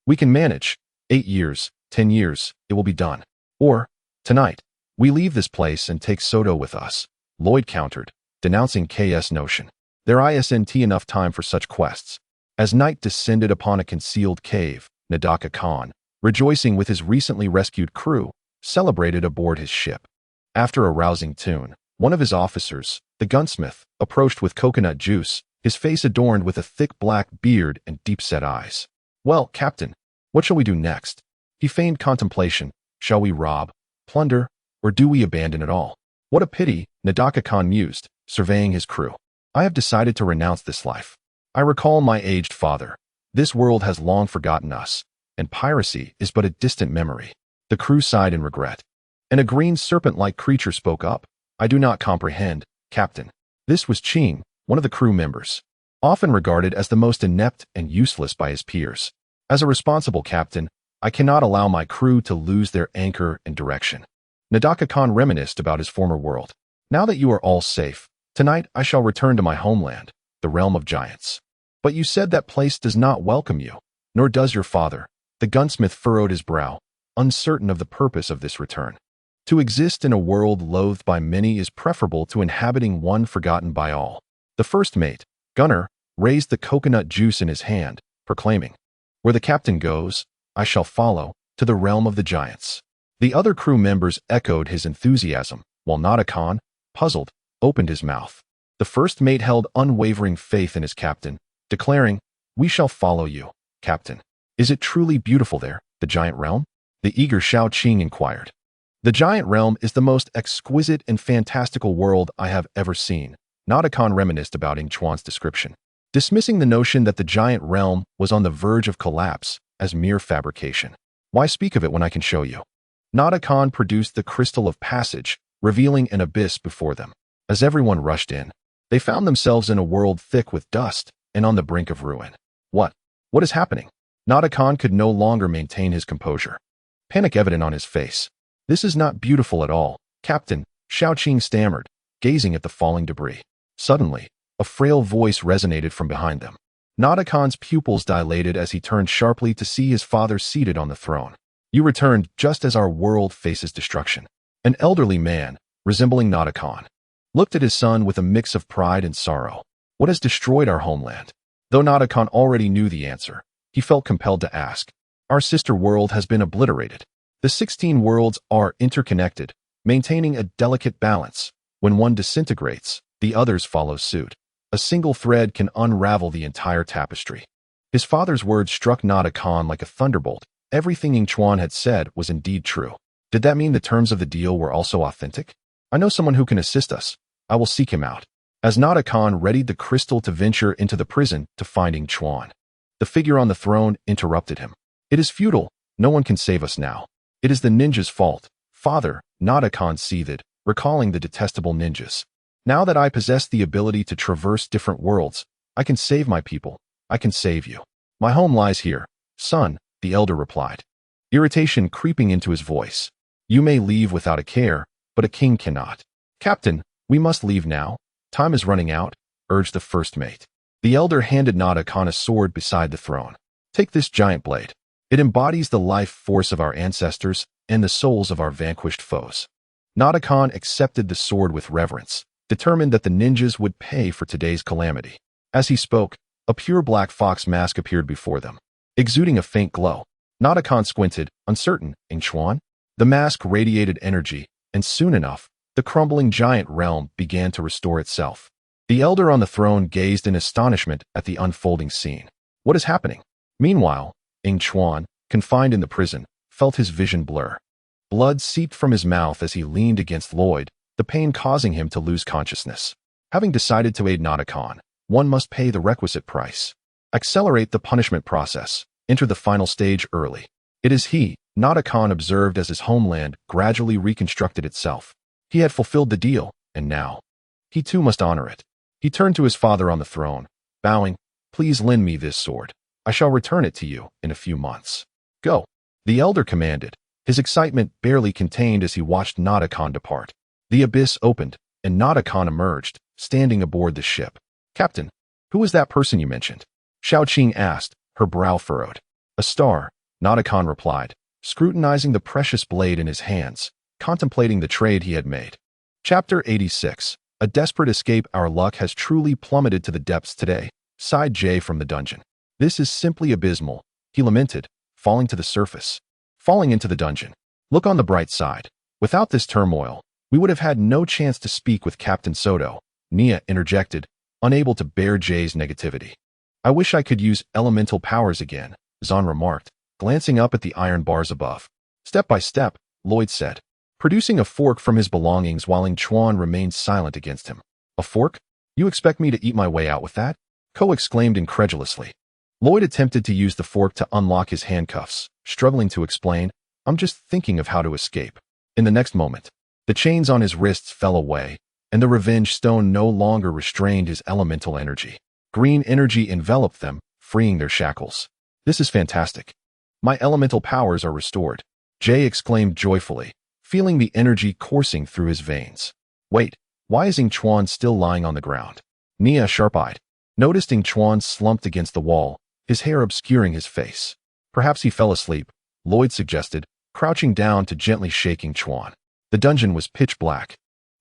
we can manage. 8 years, 10 years, it will be done. Or, tonight, we leave this place and take Soto with us, Lloyd countered, denouncing K's notion. There isn't enough time for such quests. As night descended upon a concealed cave, Nadaka-kan, rejoicing with his recently rescued crew, celebrated aboard his ship. After a rousing tune, one of his officers, the gunsmith, approached with coconut juice, his face adorned with a thick black beard and deep-set eyes. Well, Captain, what shall we do next? He feigned contemplation. Shall we rob, plunder, or do we abandon it all? What a pity, Nadaka-kan mused, surveying his crew. I have decided to renounce this life. I recall my aged father. This world has long forgotten us, and piracy is but a distant memory. The crew sighed in regret. And a green serpent-like creature spoke up. I do not comprehend, Captain. This was Ching, one of the crew members, often regarded as the most inept and useless by his peers. As a responsible captain, I cannot allow my crew to lose their anchor and direction. Nadaka-kan reminisced about his former world. Now that you are all safe, tonight I shall return to my homeland, the realm of giants. But you said that place does not welcome you, nor does your father. The gunsmith furrowed his brow, uncertain of the purpose of this return. To exist in a world loathed by many is preferable to inhabiting one forgotten by all. The first mate, Gunner, raised the coconut juice in his hand, proclaiming, Where the captain goes, I shall follow, to the realm of the giants. The other crew members echoed his enthusiasm, while Nadaka-kan, puzzled, opened his mouth. The first mate held unwavering faith in his captain, declaring, We shall follow you, Captain. Is it truly beautiful there, the giant realm? The eager Shao Qing inquired. The giant realm is the most exquisite and fantastical world I have ever seen, Nadakan reminisced about Yingchuan's description, dismissing the notion that the giant realm was on the verge of collapse as mere fabrication. Why speak of it when I can show you? Nadakan produced the crystal of passage, revealing an abyss before them. As everyone rushed in, they found themselves in a world thick with dust and on the brink of ruin. What is happening? Nadakan could no longer maintain his composure. Panic evident on his face. This is not beautiful at all, Captain, Xiaoqing stammered, gazing at the falling debris. Suddenly, a frail voice resonated from behind them. Nadakan's pupils dilated as he turned sharply to see his father seated on the throne. You returned just as our world faces destruction. An elderly man, resembling Nadakan, looked at his son with a mix of pride and sorrow. What has destroyed our homeland? Though Nadakan already knew the answer, he felt compelled to ask. Our sister world has been obliterated. The 16 worlds are interconnected, maintaining a delicate balance. When one disintegrates, the others follow suit. A single thread can unravel the entire tapestry. His father's words struck Nadakan like a thunderbolt. Everything Yingchuan had said was indeed true. Did that mean the terms of the deal were also authentic? I know someone who can assist us. I will seek him out. As Nadakan readied the crystal to venture into the prison to find Yingchuan, the figure on the throne interrupted him. It is futile. No one can save us now. It is the ninja's fault. Father, Nadakan seethed, recalling the detestable ninjas. Now that I possess the ability to traverse different worlds, I can save my people. I can save you. My home lies here. Son, the elder replied, irritation creeping into his voice. You may leave without a care, but a king cannot. Captain, we must leave now. Time is running out, urged the first mate. The elder handed Nadakan a sword beside the throne. Take this giant blade. It embodies the life force of our ancestors and the souls of our vanquished foes. Nadakan accepted the sword with reverence, determined that the ninjas would pay for today's calamity. As he spoke, a pure black fox mask appeared before them, exuding a faint glow. Nadakan squinted, uncertain. Yingchuan? The mask radiated energy, and soon enough, the crumbling giant realm began to restore itself. The elder on the throne gazed in astonishment at the unfolding scene. What is happening? Meanwhile, Yingchuan, confined in the prison, felt his vision blur. Blood seeped from his mouth as he leaned against Lloyd, the pain causing him to lose consciousness. Having decided to aid Nadakan, one must pay the requisite price. Accelerate the punishment process. Enter the final stage early. It is he, Nadakan observed as his homeland gradually reconstructed itself. He had fulfilled the deal, and now, he too must honor it. He turned to his father on the throne, bowing, please lend me this sword. I shall return it to you in a few months. Go. The elder commanded, his excitement barely contained as he watched Nadakan depart. The abyss opened, and Nadakan emerged, standing aboard the ship. Captain, who was that person you mentioned? Xiaoqing asked, her brow furrowed. A star, Nadakan replied, scrutinizing the precious blade in his hands, contemplating the trade he had made. Chapter 86. A desperate escape. Our luck has truly plummeted to the depths today, sighed Jay from the dungeon. This is simply abysmal, he lamented, falling to the surface. Falling into the dungeon. Look on the bright side. Without this turmoil, we would have had no chance to speak with Captain Soto, Nia interjected, unable to bear Jay's negativity. I wish I could use elemental powers again, Zahn remarked, glancing up at the iron bars above. Step by step, Lloyd said, producing a fork from his belongings while Yingchuan remained silent against him. A fork? You expect me to eat my way out with that? Ko exclaimed incredulously. Lloyd attempted to use the fork to unlock his handcuffs, struggling to explain, I'm just thinking of how to escape. In the next moment, the chains on his wrists fell away, and the revenge stone no longer restrained his elemental energy. Green energy enveloped them, freeing their shackles. This is fantastic. My elemental powers are restored, Jay exclaimed joyfully, feeling the energy coursing through his veins. Wait, why is Yingchuan still lying on the ground? Nia, sharp-eyed, noticed Yingchuan slumped against the wall, his hair obscuring his face. Perhaps he fell asleep, Lloyd suggested, crouching down to gently shake Yingchuan. The dungeon was pitch black,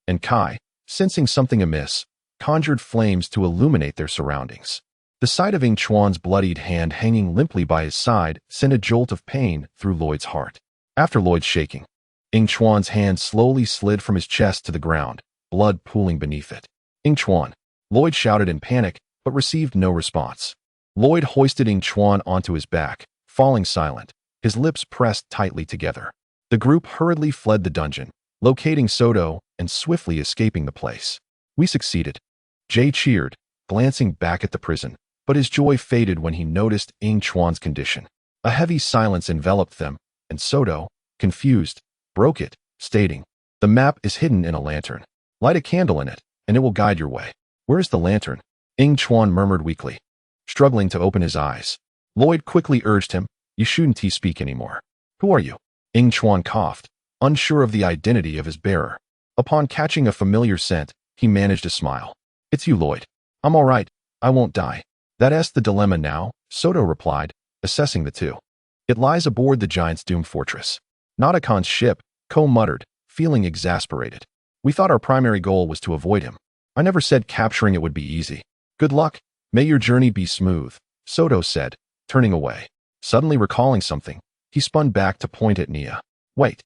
and Kai, sensing something amiss, conjured flames to illuminate their surroundings. The sight of Yingchuan's bloodied hand hanging limply by his side sent a jolt of pain through Lloyd's heart. After Lloyd's shaking, Yingchuan's hand slowly slid from his chest to the ground, blood pooling beneath it. Yingchuan, Lloyd shouted in panic, but received no response. Lloyd hoisted Yingchuan onto his back, falling silent, his lips pressed tightly together. The group hurriedly fled the dungeon, locating Soto and swiftly escaping the place. We succeeded. Jay cheered, glancing back at the prison, but his joy faded when he noticed Yingchuan's condition. A heavy silence enveloped them, and Soto, confused, broke it, stating, "The map is hidden in a lantern. Light a candle in it, and it will guide your way." "Where is the lantern?" Yingchuan murmured weakly, struggling to open his eyes. Lloyd quickly urged him, "You shouldn't speak anymore." "Who are you?" Yingchuan coughed, unsure of the identity of his bearer. Upon catching a familiar scent, he managed a smile. "It's you, Lloyd. I'm all right. I won't die." "That's the dilemma now," Soto replied, assessing the two. "It lies aboard the giant's doomed fortress." Nadakon's ship, Ko muttered, feeling exasperated. "We thought our primary goal was to avoid him. I never said capturing it would be easy." "Good luck. May your journey be smooth," Soto said, turning away. Suddenly recalling something, he spun back to point at Nia. "Wait.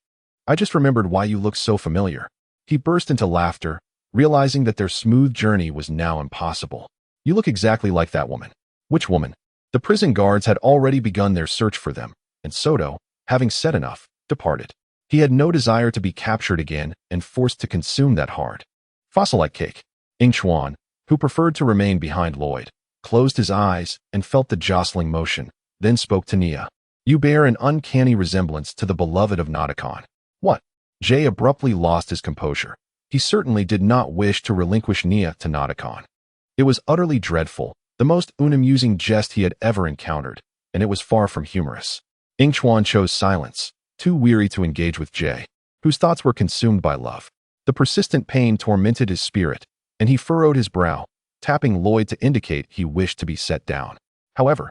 I just remembered why you look so familiar." He burst into laughter, realizing that their smooth journey was now impossible. "You look exactly like that woman." "Which woman?" The prison guards had already begun their search for them, and Soto, having said enough, departed. He had no desire to be captured again and forced to consume that hard, fossil-like cake. Yingchuan, who preferred to remain behind Lloyd, closed his eyes and felt the jostling motion, then spoke to Nia. "You bear an uncanny resemblance to the beloved of Nadakon." "What?" Jay abruptly lost his composure. He certainly did not wish to relinquish Nia to Nadakon. It was utterly dreadful, the most unamusing jest he had ever encountered, and it was far from humorous. Yingchuan chose silence, too weary to engage with Jay, whose thoughts were consumed by love. The persistent pain tormented his spirit, and he furrowed his brow, tapping Lloyd to indicate he wished to be set down. However,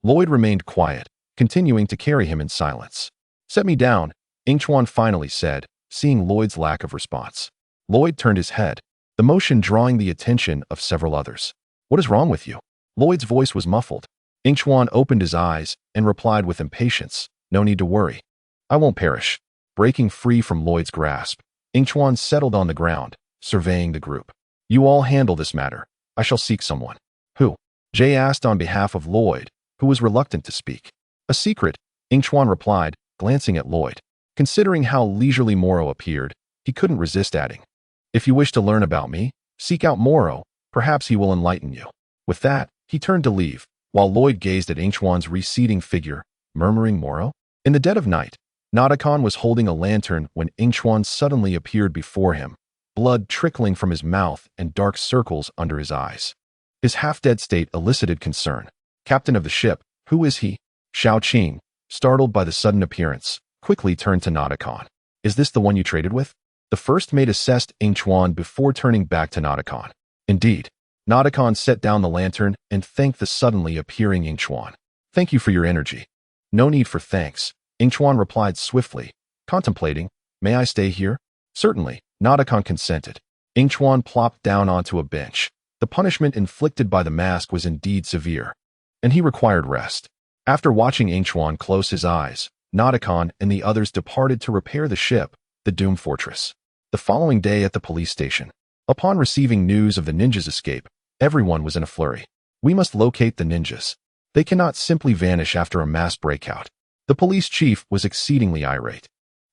Lloyd remained quiet, continuing to carry him in silence. "Set me down," Yingchuan finally said, seeing Lloyd's lack of response. Lloyd turned his head, the motion drawing the attention of several others. "What is wrong with you?" Lloyd's voice was muffled. Yingchuan opened his eyes and replied with impatience, "No need to worry. I won't perish." Breaking free from Lloyd's grasp, Yingchuan settled on the ground, surveying the group. "You all handle this matter. I shall seek someone." "Who?" Jay asked on behalf of Lloyd, who was reluctant to speak. "A secret," Yingchuan replied, glancing at Lloyd. Considering how leisurely Moro appeared, he couldn't resist adding, "If you wish to learn about me, seek out Moro. Perhaps he will enlighten you." With that, he turned to leave, while Lloyd gazed at Yingchuan's receding figure, murmuring, "Moro?" In the dead of night, Nadakon was holding a lantern when Yingchuan suddenly appeared before him, blood trickling from his mouth and dark circles under his eyes. His half-dead state elicited concern. "Captain of the ship, who is he?" Xiao Qing, startled by the sudden appearance, quickly turned to Nadakon. "Is this the one you traded with?" The first mate assessed Yingchuan before turning back to Nadakon. "Indeed." Nadakon set down the lantern and thanked the suddenly appearing Yingchuan. "Thank you for your energy." "No need for thanks," Yingchuan replied swiftly, contemplating, "May I stay here?" "Certainly," Nadakon consented. Yingchuan plopped down onto a bench. The punishment inflicted by the mask was indeed severe, and he required rest. After watching Yingchuan close his eyes, Nadakon and the others departed to repair the ship, the doomed fortress. The following day at the police station, upon receiving news of the ninjas' escape, everyone was in a flurry. "We must locate the ninjas. They cannot simply vanish after a mass breakout." The police chief was exceedingly irate.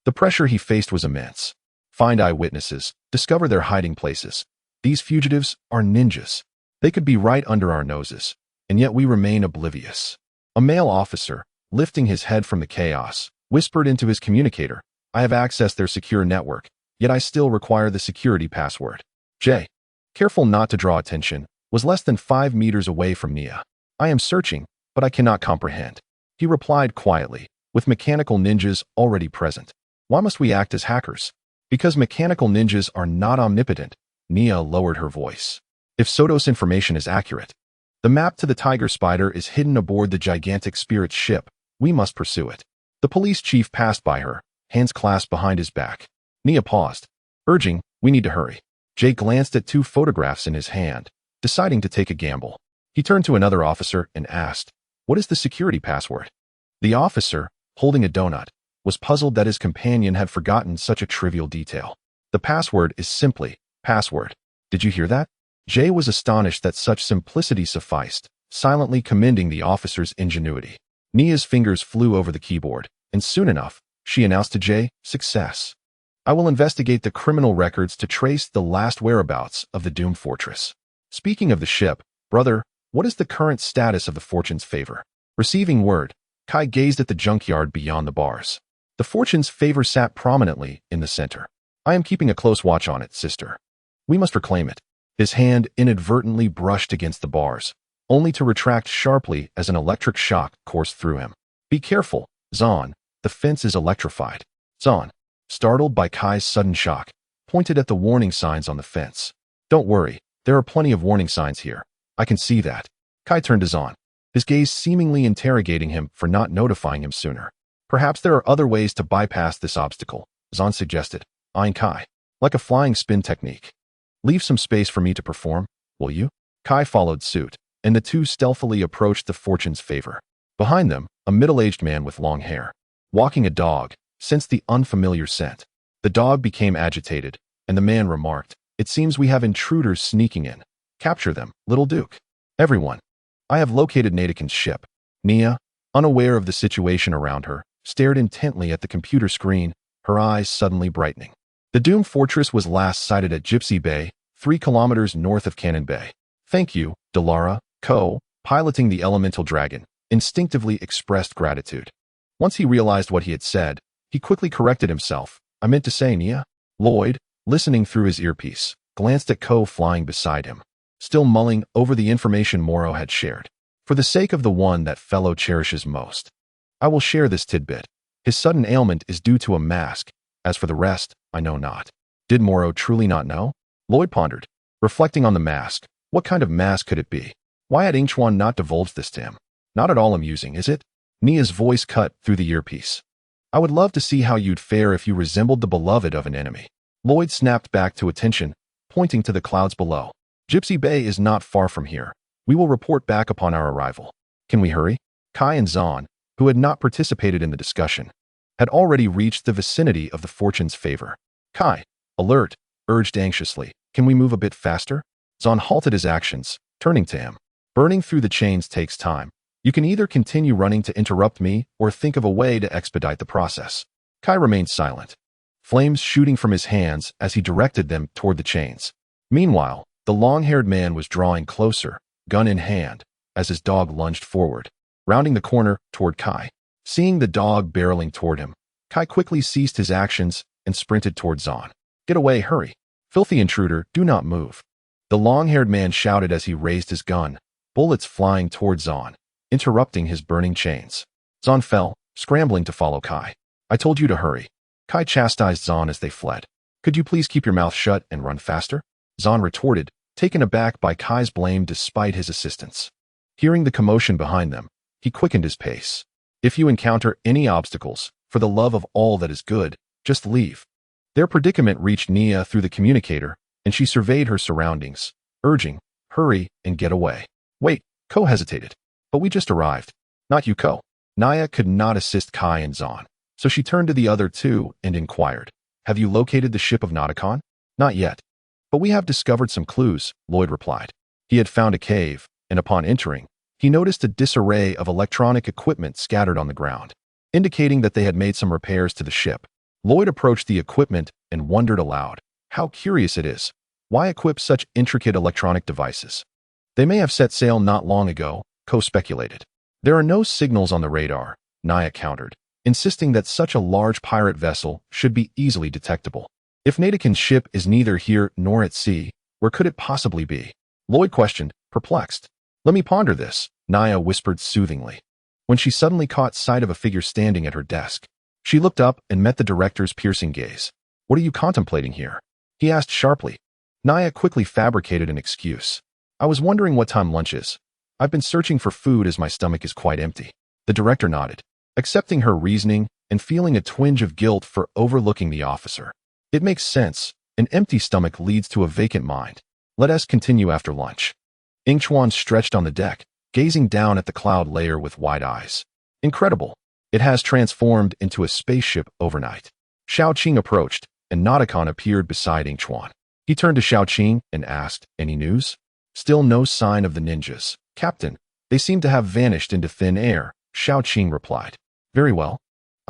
The pressure he faced was immense. Find eyewitnesses, discover their hiding places. These fugitives are ninjas. They could be right under our noses, and yet we remain oblivious. A male officer, lifting his head from the chaos, whispered into his communicator, "I have accessed their secure network, yet I still require the security password." Jay, careful not to draw attention, was less than 5 meters away from Nia. "I am searching, but I cannot comprehend," he replied quietly, with mechanical ninjas already present. "Why must we act as hackers?" "Because mechanical ninjas are not omnipotent," Nia lowered her voice. "If Soto's information is accurate, the map to the tiger spider is hidden aboard the gigantic spirit's ship. We must pursue it." The police chief passed by her, hands clasped behind his back. Nia paused, urging, "We need to hurry." Jay glanced at 2 photographs in his hand, deciding to take a gamble. He turned to another officer and asked, "What is the security password?" The officer, holding a donut, was puzzled that his companion had forgotten such a trivial detail. "The password is simply, password." "Did you hear that?" Jay was astonished that such simplicity sufficed, silently commending the officer's ingenuity. Nia's fingers flew over the keyboard, and soon enough, she announced to Jay. Success. I will investigate the criminal records to trace the last whereabouts of the doomed fortress. Speaking of the ship, brother, what is the current status of the Fortune's Favor? Receiving word, Kai gazed at the junkyard beyond the bars. The Fortune's Favor sat prominently in the center. I am keeping a close watch on it, sister. We must reclaim it. His hand inadvertently brushed against the bars, only to retract sharply as an electric shock coursed through him. Be careful, Zahn. The fence is electrified. Zahn, startled by Kai's sudden shock, pointed at the warning signs on the fence. Don't worry, there are plenty of warning signs here. I can see that. Kai turned to Zahn, his gaze seemingly interrogating him for not notifying him sooner. Perhaps there are other ways to bypass this obstacle, Zahn suggested, eyeing Kai, like a flying spin technique. Leave some space for me to perform, will you? Kai followed suit, and the two stealthily approached the Fortune's Favor. Behind them, a middle-aged man with long hair, walking a dog, sensed the unfamiliar scent. The dog became agitated, and the man remarked, It seems we have intruders sneaking in. Capture them, little Duke. Everyone. I have located Natikan's ship. Nia, unaware of the situation around her, stared intently at the computer screen, her eyes suddenly brightening. The doomed fortress was last sighted at Gypsy Bay, 3 kilometers north of Cannon Bay. Thank you, Delara. Ko, piloting the elemental dragon, instinctively expressed gratitude. Once he realized what he had said, he quickly corrected himself. I meant to say Nia. Lloyd, listening through his earpiece, glanced at Ko flying beside him, still mulling over the information Moro had shared. For the sake of the one that fellow cherishes most, I will share this tidbit. His sudden ailment is due to a mask. As for the rest, I know not. Did Moro truly not know? Lloyd pondered, reflecting on the mask. What kind of mask could it be? Why had Yingchuan not divulged this to him? Not at all amusing, is it? Nia's voice cut through the earpiece. I would love to see how you'd fare if you resembled the beloved of an enemy. Lloyd snapped back to attention, pointing to the clouds below. Gypsy Bay is not far from here. We will report back upon our arrival. Can we hurry? Kai and Zahn, who had not participated in the discussion, had already reached the vicinity of the Fortune's Favor. Kai, alert, urged anxiously. Can we move a bit faster? Zahn halted his actions, turning to him. Burning through the chains takes time. You can either continue running to interrupt me or think of a way to expedite the process. Kai remained silent, flames shooting from his hands as he directed them toward the chains. Meanwhile, the long-haired man was drawing closer, gun in hand, as his dog lunged forward, rounding the corner toward Kai. Seeing the dog barreling toward him, Kai quickly ceased his actions and sprinted toward Zahn. Get away, hurry. Filthy intruder, do not move. The long-haired man shouted as he raised his gun, bullets flying toward Zahn, interrupting his burning chains. Zahn fell, scrambling to follow Kai. I told you to hurry. Kai chastised Zahn as they fled. Could you please keep your mouth shut and run faster? Zahn retorted, taken aback by Kai's blame despite his assistance. Hearing the commotion behind them, he quickened his pace. If you encounter any obstacles, for the love of all that is good, just leave. Their predicament reached Nia through the communicator, and she surveyed her surroundings, urging, hurry and get away. Wait, Ko hesitated. But we just arrived. Not you, Ko. Nia could not assist Kai and Zahn, so she turned to the other two and inquired, have you located the ship of Nautikan? Not yet. But we have discovered some clues, Lloyd replied. He had found a cave, and upon entering, he noticed a disarray of electronic equipment scattered on the ground, indicating that they had made some repairs to the ship. Lloyd approached the equipment and wondered aloud, how curious it is. Why equip such intricate electronic devices? They may have set sail not long ago, Ko speculated. There are no signals on the radar, Nia countered, insisting that such a large pirate vessel should be easily detectable. If Natikan's ship is neither here nor at sea, where could it possibly be? Lloyd questioned, perplexed. Let me ponder this, Nia whispered soothingly, when she suddenly caught sight of a figure standing at her desk. She looked up and met the director's piercing gaze. What are you contemplating here? He asked sharply. Nia quickly fabricated an excuse. I was wondering what time lunch is. I've been searching for food as my stomach is quite empty. The director nodded, accepting her reasoning and feeling a twinge of guilt for overlooking the officer. It makes sense. An empty stomach leads to a vacant mind. Let us continue after lunch. Yingchuan stretched on the deck, gazing down at the cloud layer with wide eyes. Incredible. It has transformed into a spaceship overnight. Xiaoqing approached, and Nautikan appeared beside Yingchuan. He turned to Xiaoqing and asked, any news? Still no sign of the ninjas. Captain, they seem to have vanished into thin air, Xiaoqing replied. Very well.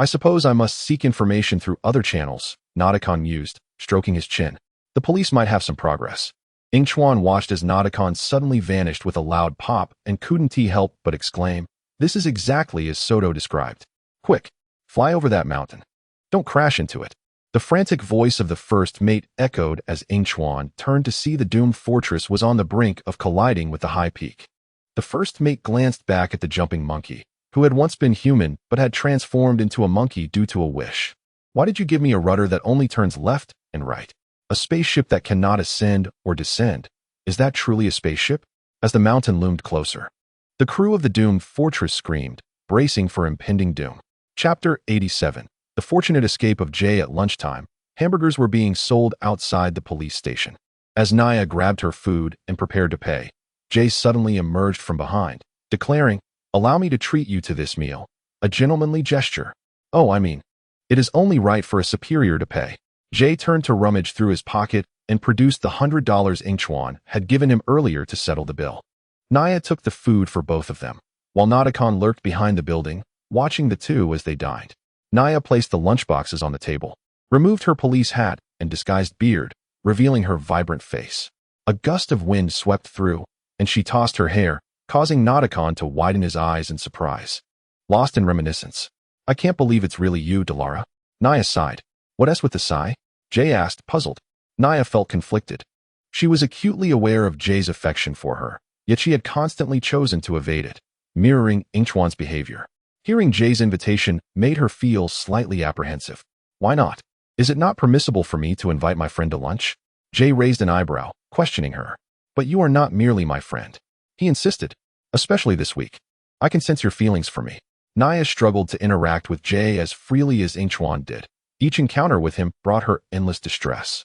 I suppose I must seek information through other channels, Nadakon mused, stroking his chin. The police might have some progress. Yingchuan watched as Nadakon suddenly vanished with a loud pop and couldn't he help but exclaim, "This is exactly as Soto described. Quick, fly over that mountain. Don't crash into it." The frantic voice of the first mate echoed as Yingchuan turned to see the doomed fortress was on the brink of colliding with the high peak. The first mate glanced back at the jumping monkey, who had once been human but had transformed into a monkey due to a wish. "Why did you give me a rudder that only turns left and right? A spaceship that cannot ascend or descend. Is that truly a spaceship?" As the mountain loomed closer, the crew of the doomed fortress screamed, bracing for impending doom. Chapter 87. The fortunate escape of Jay at lunchtime. Hamburgers were being sold outside the police station. As Naya grabbed her food and prepared to pay, Jay suddenly emerged from behind, declaring, "Allow me to treat you to this meal." A gentlemanly gesture. "Oh, I mean, it is only right for a superior to pay." Jay turned to rummage through his pocket and produced the $100 Yingchuan had given him earlier to settle the bill. Naya took the food for both of them, while Nadakon lurked behind the building, watching the two as they dined. Naya placed the lunchboxes on the table, removed her police hat and disguised beard, revealing her vibrant face. A gust of wind swept through, and she tossed her hair, causing Nadakon to widen his eyes in surprise. Lost in reminiscence. "I can't believe it's really you, Delara." Naya sighed. "What else with the sigh?" Jay asked, puzzled. Naya felt conflicted. She was acutely aware of Jay's affection for her, yet she had constantly chosen to evade it, mirroring Yingchuan's behavior. Hearing Jay's invitation made her feel slightly apprehensive. "Why not? Is it not permissible for me to invite my friend to lunch?" Jay raised an eyebrow, questioning her. "But you are not merely my friend," he insisted, "especially this week. I can sense your feelings for me." Naya struggled to interact with Jay as freely as Yingchuan did. Each encounter with him brought her endless distress.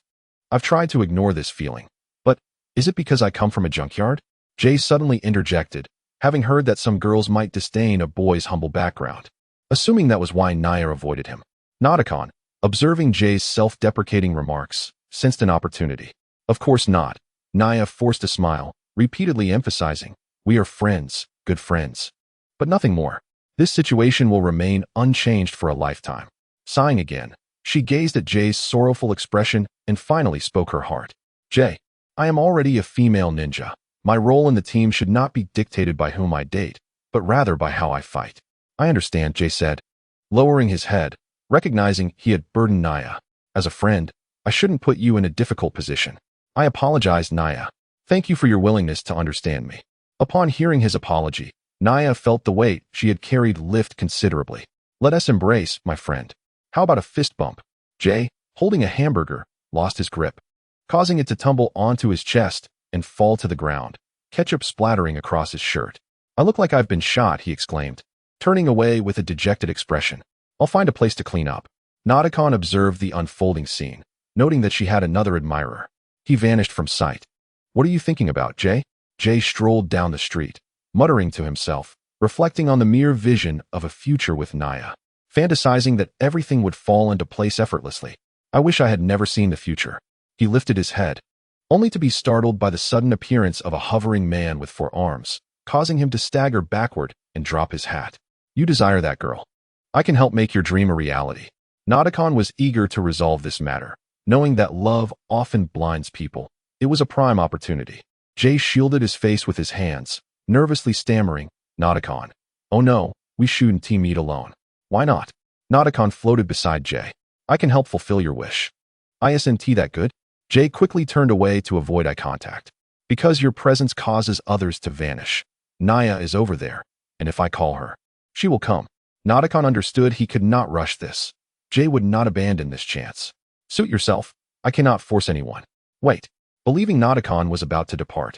"I've tried to ignore this feeling. But, is it because I come from a junkyard?" Jay suddenly interjected, having heard that some girls might disdain a boy's humble background. Assuming that was why Naya avoided him. Nadakon, observing Jay's self-deprecating remarks, sensed an opportunity. "Of course not." Naya forced a smile, repeatedly emphasizing, "We are friends, good friends. But nothing more. This situation will remain unchanged for a lifetime." Sighing again, she gazed at Jay's sorrowful expression and finally spoke her heart. "Jay, I am already a female ninja. My role in the team should not be dictated by whom I date, but rather by how I fight." "I understand," Jay said, lowering his head, recognizing he had burdened Naya. "As a friend, I shouldn't put you in a difficult position." "I apologize, Naya. Thank you for your willingness to understand me." Upon hearing his apology, Naya felt the weight she had carried lift considerably. "Let us embrace, my friend. How about a fist bump?" Jay, holding a hamburger, lost his grip, causing it to tumble onto his chest and fall to the ground, ketchup splattering across his shirt. "I look like I've been shot," he exclaimed, turning away with a dejected expression. "I'll find a place to clean up." Nadakon observed the unfolding scene, noting that she had another admirer. He vanished from sight. "What are you thinking about, Jay?" Jay strolled down the street, muttering to himself, reflecting on the mere vision of a future with Naya, fantasizing that everything would fall into place effortlessly. "I wish I had never seen the future." He lifted his head, only to be startled by the sudden appearance of a hovering man with 4 arms, causing him to stagger backward and drop his hat. "You desire that girl. I can help make your dream a reality." Nadakon was eager to resolve this matter, knowing that love often blinds people. It was a prime opportunity. Jay shielded his face with his hands, nervously stammering, "Nadakon. Oh no, we shouldn't team eat alone." "Why not?" Nadakon floated beside Jay. "I can help fulfill your wish." "Isn't that good?" Jay quickly turned away to avoid eye contact. "Because your presence causes others to vanish. Naya is over there, and if I call her, she will come." Nadakon understood he could not rush this. Jay would not abandon this chance. "Suit yourself. I cannot force anyone." "Wait." Believing Nadakon was about to depart,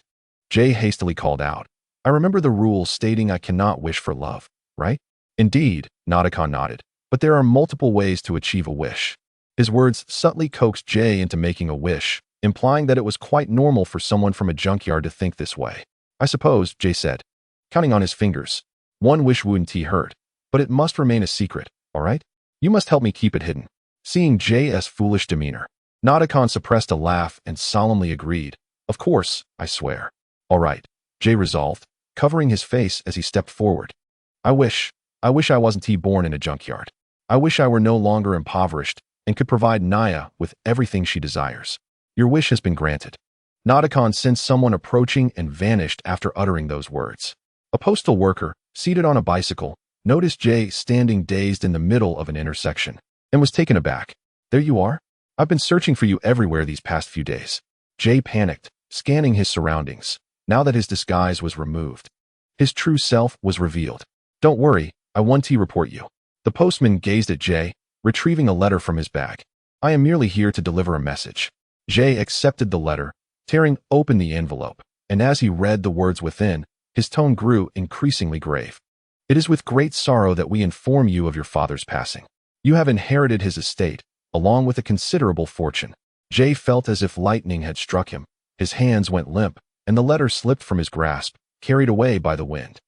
Jay hastily called out, "I remember the rules stating I cannot wish for love, right?" "Indeed," Nadakon nodded, "but there are multiple ways to achieve a wish." His words subtly coaxed Jay into making a wish, implying that it was quite normal for someone from a junkyard to think this way. "I suppose," Jay said, counting on his fingers. "One wish wouldn't hurt, but it must remain a secret, all right? You must help me keep it hidden." Seeing Jay's foolish demeanor, Nadakon suppressed a laugh and solemnly agreed. "Of course, I swear." "All right," Jay resolved, covering his face as he stepped forward. I wish I wasn't born in a junkyard." I wish I were no longer impoverished and could provide Naya with everything she desires. Your wish has been granted. Nadakon sensed someone approaching and vanished after uttering those words. A postal worker, seated on a bicycle, noticed Jay standing dazed in the middle of an intersection and was taken aback. There you are? I've been searching for you everywhere these past few days. Jay panicked, scanning his surroundings. Now that his disguise was removed, his true self was revealed. Don't worry, I want to report you. The postman gazed at Jay, retrieving a letter from his bag. I am merely here to deliver a message. Jay accepted the letter, tearing open the envelope, and as he read the words within, his tone grew increasingly grave. It is with great sorrow that we inform you of your father's passing. You have inherited his estate, along with a considerable fortune. Jay felt as if lightning had struck him. His hands went limp, and the letter slipped from his grasp, carried away by the wind.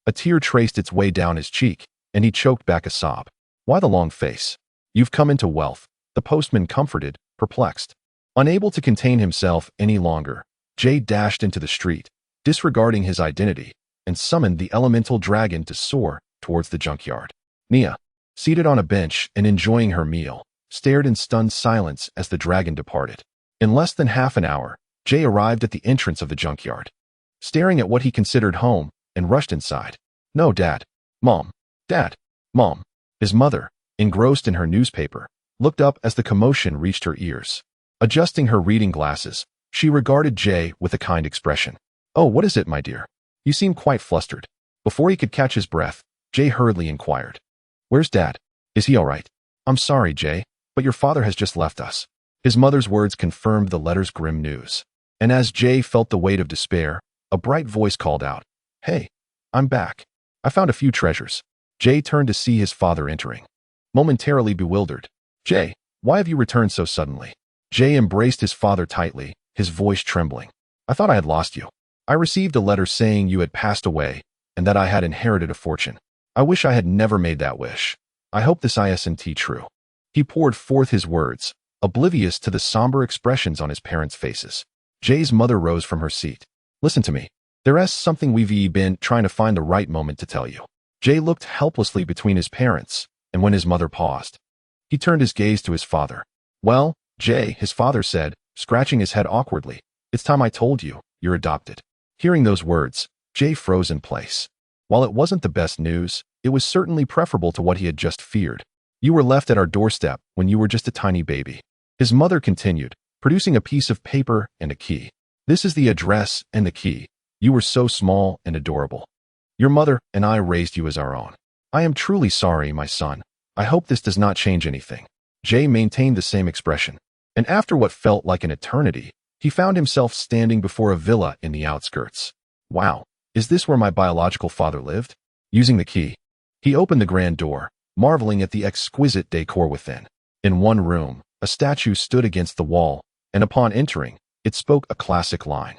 A tear traced its way down his cheek, and he choked back a sob. Why the long face? You've come into wealth, the postman comforted, perplexed. Unable to contain himself any longer, Jay dashed into the street, disregarding his identity, and summoned the elemental dragon to soar towards the junkyard. Nia, seated on a bench and enjoying her meal, stared in stunned silence as the dragon departed. In less than half an hour, Jay arrived at the entrance of the junkyard, staring at what he considered home, and rushed inside. No, Dad. Mom. Dad. Mom. His mother, engrossed in her newspaper, looked up as the commotion reached her ears. Adjusting her reading glasses, she regarded Jay with a kind expression. Oh, what is it, my dear? You seem quite flustered. Before he could catch his breath, Jay hurriedly inquired. Where's Dad? Is he all right? I'm sorry, Jay, but your father has just left us. His mother's words confirmed the letter's grim news. And as Jay felt the weight of despair, a bright voice called out, Hey, I'm back. I found a few treasures. Jay turned to see his father entering. Momentarily bewildered. Jay, why have you returned so suddenly? Jay embraced his father tightly, his voice trembling. I thought I had lost you. I received a letter saying you had passed away and that I had inherited a fortune. I wish I had never made that wish. I hope this isn't true. He poured forth his words, oblivious to the somber expressions on his parents' faces. Jay's mother rose from her seat. Listen to me. There's something we've been trying to find the right moment to tell you. Jay looked helplessly between his parents, and when his mother paused, he turned his gaze to his father. Well, Jay, his father said, scratching his head awkwardly, it's time I told you, you're adopted. Hearing those words, Jay froze in place. While it wasn't the best news, it was certainly preferable to what he had just feared. You were left at our doorstep when you were just a tiny baby. His mother continued, producing a piece of paper and a key. This is the address and the key. You were so small and adorable. Your mother and I raised you as our own. I am truly sorry, my son. I hope this does not change anything. Jay maintained the same expression, and after what felt like an eternity, he found himself standing before a villa in the outskirts. Wow, is this where my biological father lived? Using the key, he opened the grand door, marveling at the exquisite decor within. In one room, a statue stood against the wall, and upon entering, it spoke a classic line.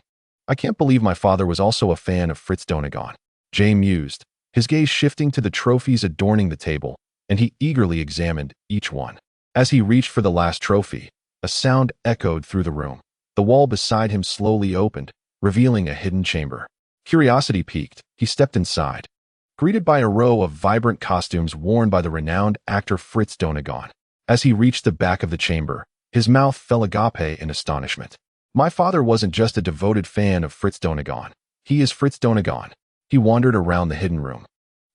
I can't believe my father was also a fan of Fritz Donegan. Jay mused, his gaze shifting to the trophies adorning the table, and he eagerly examined each one. As he reached for the last trophy, a sound echoed through the room. The wall beside him slowly opened, revealing a hidden chamber. Curiosity piqued, he stepped inside, greeted by a row of vibrant costumes worn by the renowned actor Fritz Donegan. As he reached the back of the chamber, his mouth fell agape in astonishment. My father wasn't just a devoted fan of Fritz Donegan. He is Fritz Donegan. He wandered around the hidden room,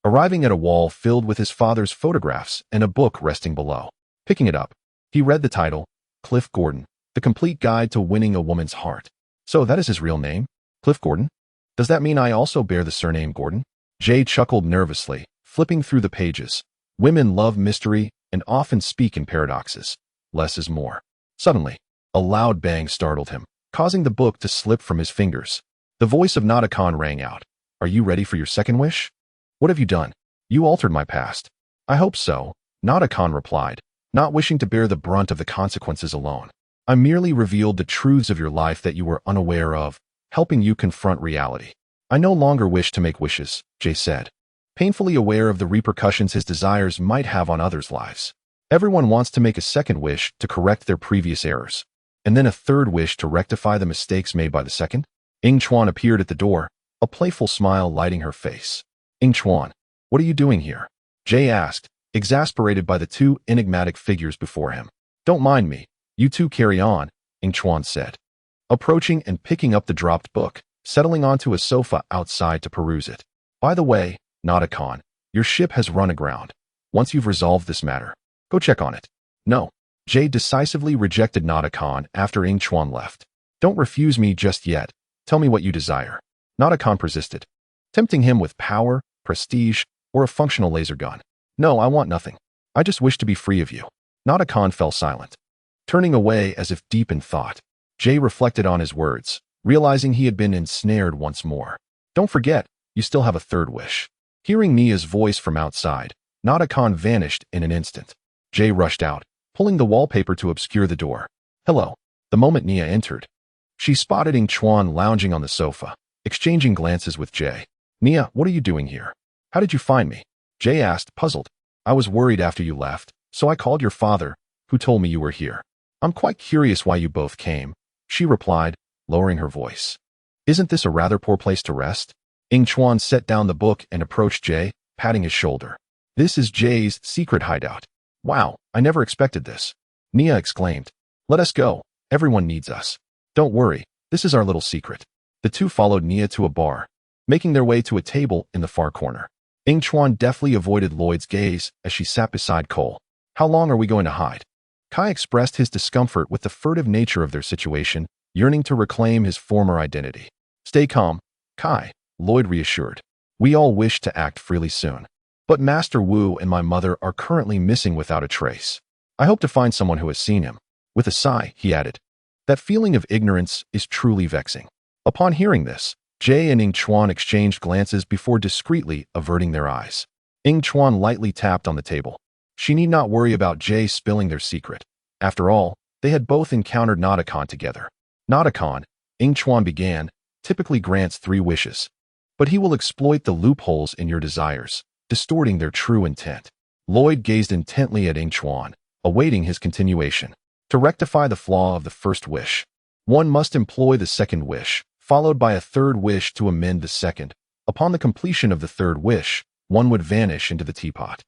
arriving at a wall filled with his father's photographs and a book resting below. Picking it up, he read the title, Cliff Gordon, The Complete Guide to Winning a Woman's Heart. So that is his real name? Cliff Gordon? Does that mean I also bear the surname Gordon? Jay chuckled nervously, flipping through the pages. Women love mystery and often speak in paradoxes. Less is more. Suddenly, a loud bang startled him, causing the book to slip from his fingers. The voice of Nadakon rang out. Are you ready for your second wish? What have you done? You altered my past. I hope so, Nadakon replied, not wishing to bear the brunt of the consequences alone. I merely revealed the truths of your life that you were unaware of, helping you confront reality. I no longer wish to make wishes, Jay said, painfully aware of the repercussions his desires might have on others' lives. Everyone wants to make a second wish to correct their previous errors, and then a third wish to rectify the mistakes made by the second. Yingchuan appeared at the door, a playful smile lighting her face. Yingchuan, what are you doing here? Jay asked, exasperated by the two enigmatic figures before him. "Don't mind me. You two carry on," Yingchuan said, approaching and picking up the dropped book, settling onto a sofa outside to peruse it. "By the way, Naruto, your ship has run aground. Once you've resolved this matter, go check on it." "No." Jay decisively rejected Naruto after Yingchuan left. "Don't refuse me just yet. Tell me what you desire." Naruto persisted, tempting him with power, prestige, or a functional laser gun. "No, I want nothing. I just wish to be free of you." Naruto fell silent, turning away as if deep in thought. Jay reflected on his words, realizing he had been ensnared once more. "Don't forget, you still have a third wish." Hearing Nia's voice from outside, Naruto vanished in an instant. Jay rushed out, pulling the wallpaper to obscure the door. "Hello." The moment Nia entered, she spotted Yingchuan lounging on the sofa, exchanging glances with Jay. "Nia, what are you doing here? How did you find me?" Jay asked, puzzled. "I was worried after you left, so I called your father, who told me you were here. I'm quite curious why you both came," she replied, lowering her voice. "Isn't this a rather poor place to rest?" Yingchuan set down the book and approached Jay, patting his shoulder. "This is Jay's secret hideout." "Wow, I never expected this," Nia exclaimed. "Let us go. Everyone needs us." "Don't worry, this is our little secret." The two followed Nia to a bar, making their way to a table in the far corner. Yingchuan deftly avoided Lloyd's gaze as she sat beside Cole. "How long are we going to hide?" Kai expressed his discomfort with the furtive nature of their situation, yearning to reclaim his former identity. "Stay calm, Kai," Lloyd reassured. "We all wish to act freely soon. But Master Wu and my mother are currently missing without a trace. I hope to find someone who has seen him." With a sigh, he added, "That feeling of ignorance is truly vexing." Upon hearing this, Jay and Yingchuan exchanged glances before discreetly averting their eyes. Yingchuan lightly tapped on the table. She need not worry about Jay spilling their secret. After all, they had both encountered Naruto together. "Naruto," Yingchuan began, "typically grants 3 wishes. But he will exploit the loopholes in your desires, distorting their true intent." Lloyd gazed intently at Yingchuan, awaiting his continuation. "To rectify the flaw of the first wish, one must employ the second wish, followed by a third wish to amend the second. Upon the completion of the third wish, one would vanish into the teapot."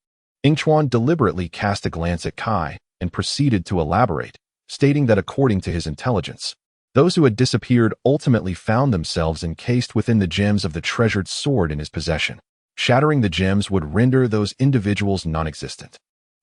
Yingchuan deliberately cast a glance at Kai and proceeded to elaborate, stating that according to his intelligence, those who had disappeared ultimately found themselves encased within the gems of the treasured sword in his possession. Shattering the gems would render those individuals non-existent.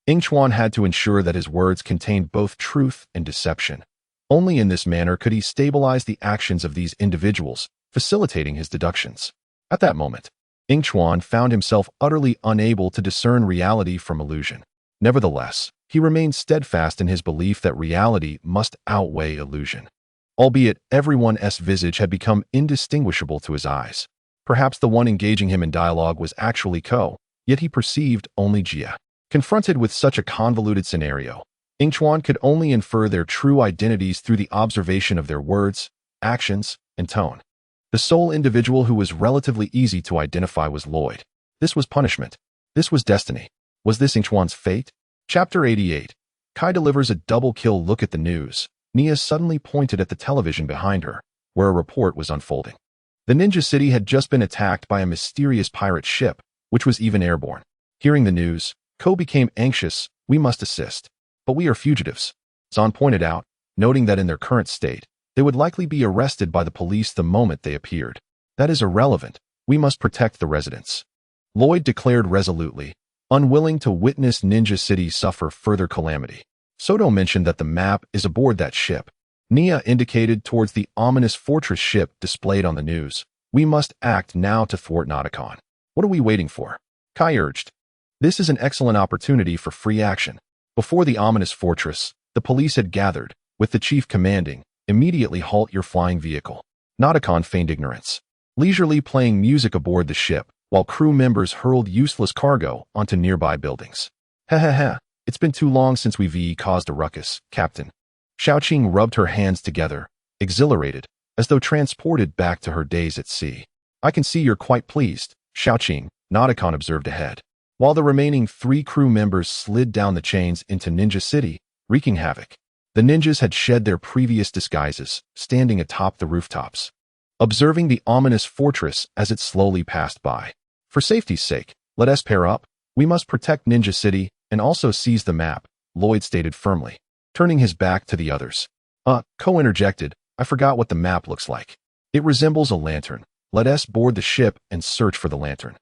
Yingchuan had to ensure that his words contained both truth and deception. Only in this manner could he stabilize the actions of these individuals, facilitating his deductions. At that moment, Yingchuan found himself utterly unable to discern reality from illusion. Nevertheless, he remained steadfast in his belief that reality must outweigh illusion. Albeit everyone's visage had become indistinguishable to his eyes. Perhaps the one engaging him in dialogue was actually Ko, yet he perceived only Jia. Confronted with such a convoluted scenario, Yingchuan could only infer their true identities through the observation of their words, actions, and tone. The sole individual who was relatively easy to identify was Lloyd. This was punishment. This was destiny. Was this Yingchuan's fate? Chapter 88. Kai delivers a double-kill look at the news. Nia suddenly pointed at the television behind her, where a report was unfolding. The ninja city had just been attacked by a mysterious pirate ship, which was even airborne. Hearing the news, Ko became anxious. "We must assist. But we are fugitives," Zan pointed out, noting that in their current state, they would likely be arrested by the police the moment they appeared. "That is irrelevant. We must protect the residents," Lloyd declared resolutely, unwilling to witness Ninja City suffer further calamity. Soto mentioned that the map is aboard that ship. Nia indicated towards the ominous fortress ship displayed on the news. "We must act now to thwart Naruto. What are we waiting for?" Kai urged. "This is an excellent opportunity for free action." Before the ominous fortress, the police had gathered, with the chief commanding, "Immediately halt your flying vehicle." Naruto feigned ignorance, leisurely playing music aboard the ship, while crew members hurled useless cargo onto nearby buildings. "Heh. It's been too long since we've caused a ruckus, Captain." Xiaoqing rubbed her hands together, exhilarated, as though transported back to her days at sea. "I can see you're quite pleased, Xiaoqing," Naruto observed ahead, while the remaining 3 crew members slid down the chains into Ninja City, wreaking havoc. The ninjas had shed their previous disguises, standing atop the rooftops, observing the ominous fortress as it slowly passed by. "For safety's sake, let us pair up," We must protect Ninja City and also seize the map, Lloyd stated firmly, turning his back to the others. Ko interjected, I forgot what the map looks like. It resembles a lantern. Let us board the ship and search for the lantern.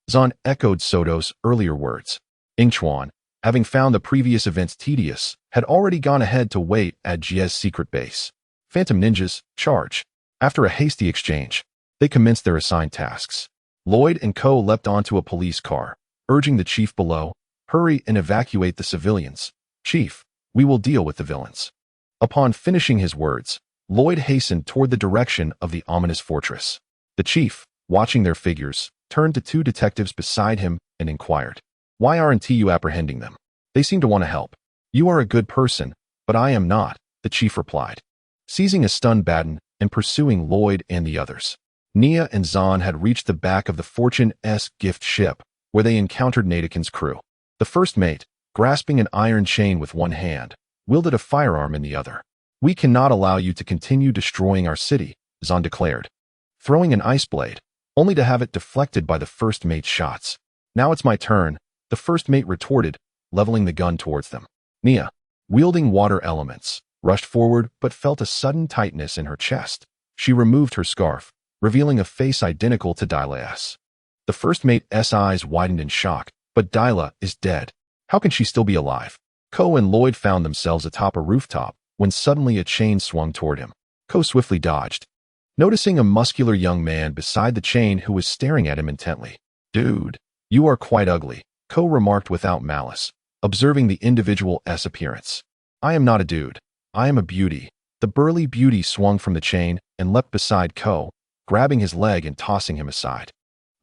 Zan echoed Soto's earlier words. Yingchuan, having found the previous events tedious, had already gone ahead to wait at Jie's secret base. Phantom Ninjas, charge. After a hasty exchange, they commenced their assigned tasks. Lloyd and Ko leapt onto a police car, urging the chief below, hurry and evacuate the civilians. Chief, we will deal with the villains. Upon finishing his words, Lloyd hastened toward the direction of the ominous fortress. The chief, watching their figures, turned to two detectives beside him and inquired, Why aren't you apprehending them? They seem to want to help. You are a good person, but I am not, the chief replied, seizing a stun baton and pursuing Lloyd and the others. Nia and Zan had reached the back of the Fortune-esque gift ship, where they encountered Nadakin's crew. The first mate, grasping an iron chain with one hand, wielded a firearm in the other. We cannot allow you to continue destroying our city, Zan declared, throwing an ice blade, only to have it deflected by the first mate's shots. Now it's my turn, the first mate retorted, leveling the gun towards them. Nia, wielding water elements, rushed forward but felt a sudden tightness in her chest. She removed her scarf, revealing a face identical to Dyla's. The first mate's eyes widened in shock, but Dyla is dead. How can she still be alive? Ko and Lloyd found themselves atop a rooftop when suddenly a chain swung toward him. Ko swiftly dodged, noticing a muscular young man beside the chain who was staring at him intently. Dude, you are quite ugly, Ko remarked without malice, observing the individual's appearance. I am not a dude. I am a beauty. The burly beauty swung from the chain and leapt beside Ko, grabbing his leg and tossing him aside.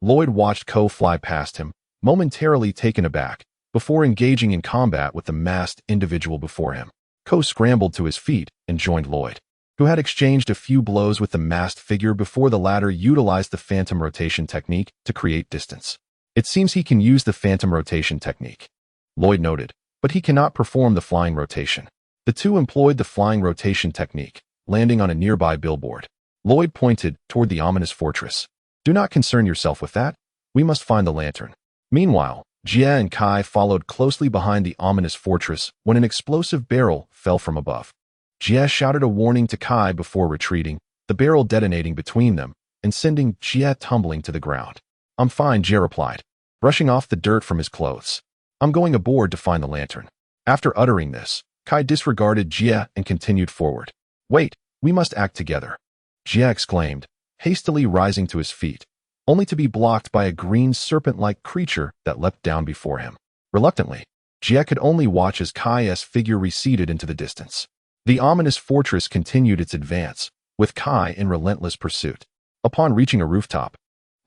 Lloyd watched Ko fly past him, momentarily taken aback, before engaging in combat with the masked individual before him. Ko scrambled to his feet and joined Lloyd, who had exchanged a few blows with the masked figure before the latter utilized the phantom rotation technique to create distance. It seems he can use the phantom rotation technique, Lloyd noted, but he cannot perform the flying rotation. The two employed the flying rotation technique, landing on a nearby billboard. Lloyd pointed toward the ominous fortress. Do not concern yourself with that. We must find the lantern. Meanwhile, Jie and Kai followed closely behind the ominous fortress when an explosive barrel fell from above. Jie shouted a warning to Kai before retreating, the barrel detonating between them and sending Jie tumbling to the ground. I'm fine, Jie replied, brushing off the dirt from his clothes. I'm going aboard to find the lantern. After uttering this, Kai disregarded Jie and continued forward. Wait, we must act together, Jie exclaimed, hastily rising to his feet, only to be blocked by a green serpent-like creature that leapt down before him. Reluctantly, Jie could only watch as Kai's figure receded into the distance. The ominous fortress continued its advance, with Kai in relentless pursuit. Upon reaching a rooftop,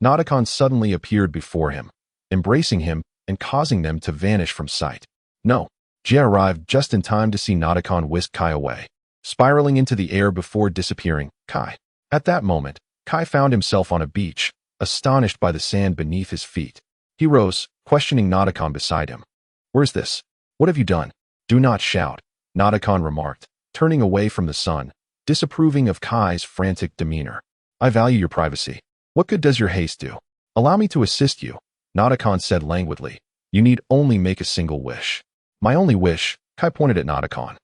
Nadakon suddenly appeared before him, embracing him and causing them to vanish from sight. No, Jie arrived just in time to see Nadakon whisk Kai away, spiraling into the air before disappearing. Kai. At that moment, Kai found himself on a beach, astonished by the sand beneath his feet. He rose, questioning Nadakon beside him. Where's this? What have you done? Do not shout, Nadakon remarked, turning away from the sun, disapproving of Kai's frantic demeanor. I value your privacy. What good does your haste do? Allow me to assist you, Nadakon said languidly. You need only make a single wish. My only wish, Kai pointed at Nadakon,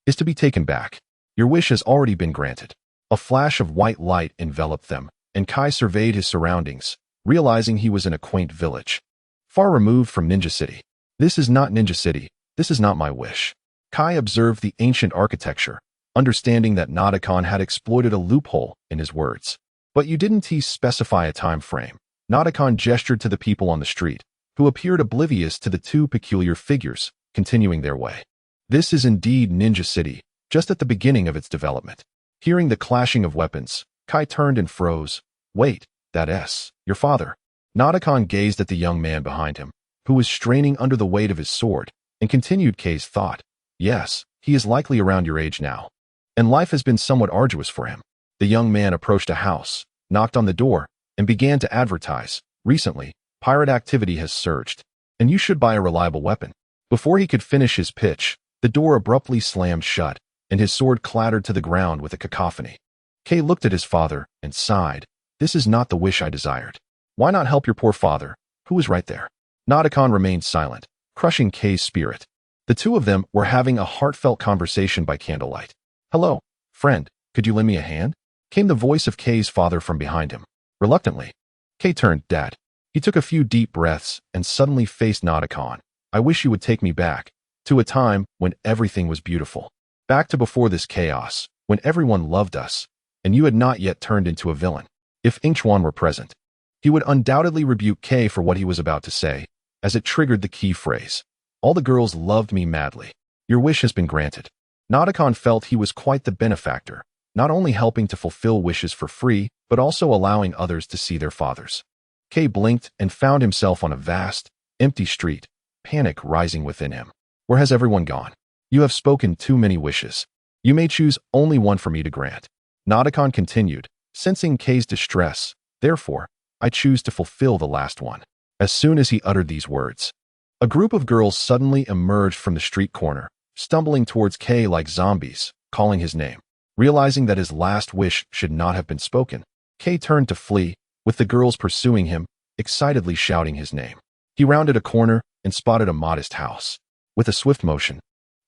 is to be taken back. Your wish has already been granted. A flash of white light enveloped them, and Kai surveyed his surroundings, realizing he was in a quaint village, far removed from Ninja City. This is not Ninja City. This is not my wish. Kai observed the ancient architecture, understanding that Nadakon had exploited a loophole in his words. But you didn't specify a time frame. Nadakon gestured to the people on the street, who appeared oblivious to the two peculiar figures, continuing their way. This is indeed Ninja City, just at the beginning of its development. Hearing the clashing of weapons, Kai turned and froze. Wait, that's your father. Nadakon gazed at the young man behind him, who was straining under the weight of his sword, and continued Kai's thought. Yes, he is likely around your age now, and life has been somewhat arduous for him. The young man approached a house, knocked on the door, and began to advertise. Recently, pirate activity has surged, and you should buy a reliable weapon. Before he could finish his pitch, the door abruptly slammed shut, and his sword clattered to the ground with a cacophony. Kai looked at his father and sighed. This is not the wish I desired. Why not help your poor father, who was right there? Nadakon remained silent, crushing Kei's spirit. The two of them were having a heartfelt conversation by candlelight. "Hello, friend, could you lend me a hand?" came the voice of Kei's father from behind him. Reluctantly, Kei turned, "Dad." He took a few deep breaths and suddenly faced Nadakon. "I wish you would take me back to a time when everything was beautiful. Back to before this chaos, when everyone loved us, and you had not yet turned into a villain." If Yingchuan were present, he would undoubtedly rebuke Kei for what he was about to say, as it triggered the key phrase. "All the girls loved me madly. Your wish has been granted." Nadakon felt he was quite the benefactor, not only helping to fulfill wishes for free, but also allowing others to see their fathers. Kei blinked and found himself on a vast, empty street, panic rising within him. "Where has everyone gone? You have spoken too many wishes. You may choose only one for me to grant." Nadakon continued, sensing Kei's distress. "Therefore, I choose to fulfill the last one." As soon as he uttered these words, a group of girls suddenly emerged from the street corner, stumbling towards Kei like zombies, calling his name. Realizing that his last wish should not have been spoken, Kei turned to flee, with the girls pursuing him, excitedly shouting his name. He rounded a corner and spotted a modest house. With a swift motion,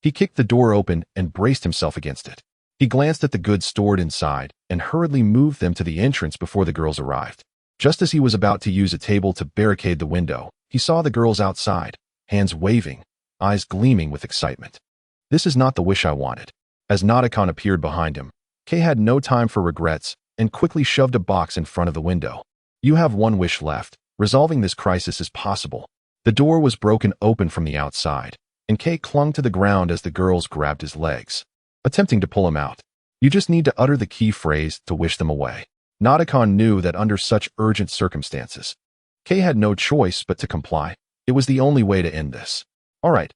he kicked the door open and braced himself against it. He glanced at the goods stored inside and hurriedly moved them to the entrance before the girls arrived. Just as he was about to use a table to barricade the window, he saw the girls outside, hands waving, eyes gleaming with excitement. "This is not the wish I wanted." As Nadakon appeared behind him, Kei had no time for regrets and quickly shoved a box in front of the window. "You have one wish left. Resolving this crisis is possible." The door was broken open from the outside, and Kei clung to the ground as the girls grabbed his legs, attempting to pull him out. "You just need to utter the key phrase to wish them away." Nadakon knew that under such urgent circumstances, Kei had no choice but to comply. It was the only way to end this. All right,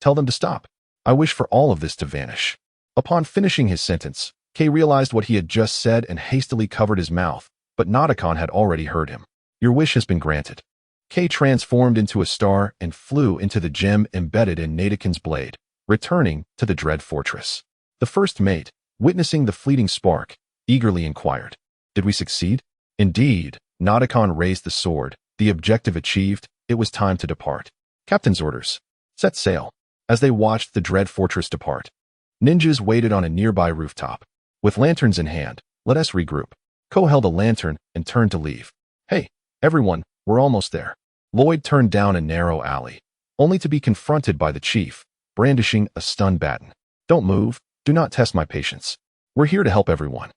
tell them to stop. I wish for all of this to vanish." Upon finishing his sentence, Kei realized what he had just said and hastily covered his mouth, but Nadakon had already heard him. "Your wish has been granted." Kei transformed into a star and flew into the gem embedded in Nadakon's blade, returning to the dread fortress. The first mate, witnessing the fleeting spark, eagerly inquired, "Did we succeed?" "Indeed." Nadakon raised the sword. The objective achieved, it was time to depart. "Captain's orders. Set sail." As they watched the dread fortress depart, ninjas waited on a nearby rooftop. With lanterns in hand, "Let us regroup." Ko held a lantern and turned to leave. "Hey, everyone, we're almost there." Lloyd turned down a narrow alley, only to be confronted by the chief, brandishing a stun baton. "Don't move. Do not test my patience. We're here to help everyone."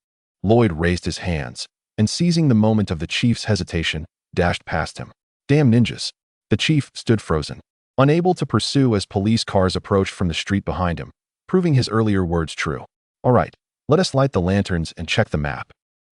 Lloyd raised his hands, and seizing the moment of the chief's hesitation, dashed past him. "Damn ninjas." The chief stood frozen, unable to pursue as police cars approached from the street behind him, proving his earlier words true. "All right, let us light the lanterns and check the map."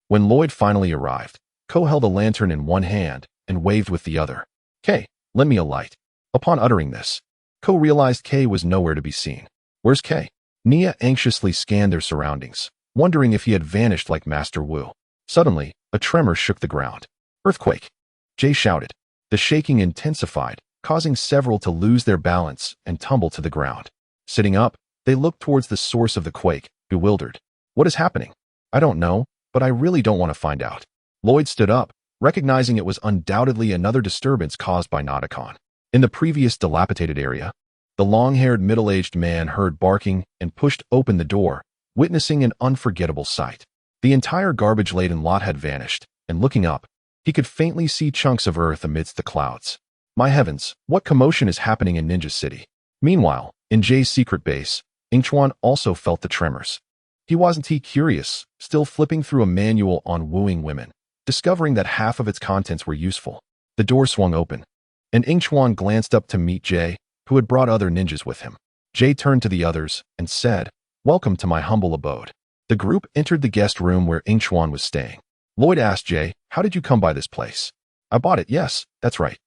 When Lloyd finally arrived, Ko held a lantern in one hand and waved with the other. "Kei, lend me a light." Upon uttering this, Ko realized Kei was nowhere to be seen. "Where's Kei?" Nia anxiously scanned their surroundings, wondering if he had vanished like Master Wu. Suddenly, a tremor shook the ground. "Earthquake!" Jay shouted. The shaking intensified, causing several to lose their balance and tumble to the ground. Sitting up, they looked towards the source of the quake, bewildered. "What is happening?" "I don't know, but I really don't want to find out." Lloyd stood up, recognizing it was undoubtedly another disturbance caused by Nadakon. In the previous dilapidated area, the long-haired middle-aged man heard barking and pushed open the door, witnessing an unforgettable sight. The entire garbage-laden lot had vanished, and looking up, he could faintly see chunks of earth amidst the clouds. My heavens, what commotion is happening in Ninja City? Meanwhile, in Jay's secret base, Yingchuan also felt the tremors. He wasn't curious, still flipping through a manual on wooing women, discovering that half of its contents were useful. The door swung open, and Yingchuan glanced up to meet Jay, who had brought other ninjas with him. Jay turned to the others and said, "Welcome to my humble abode." The group entered the guest room where Yingchuan was staying. Lloyd asked Jay, "How did you come by this place?" "I bought it, yes, that's right."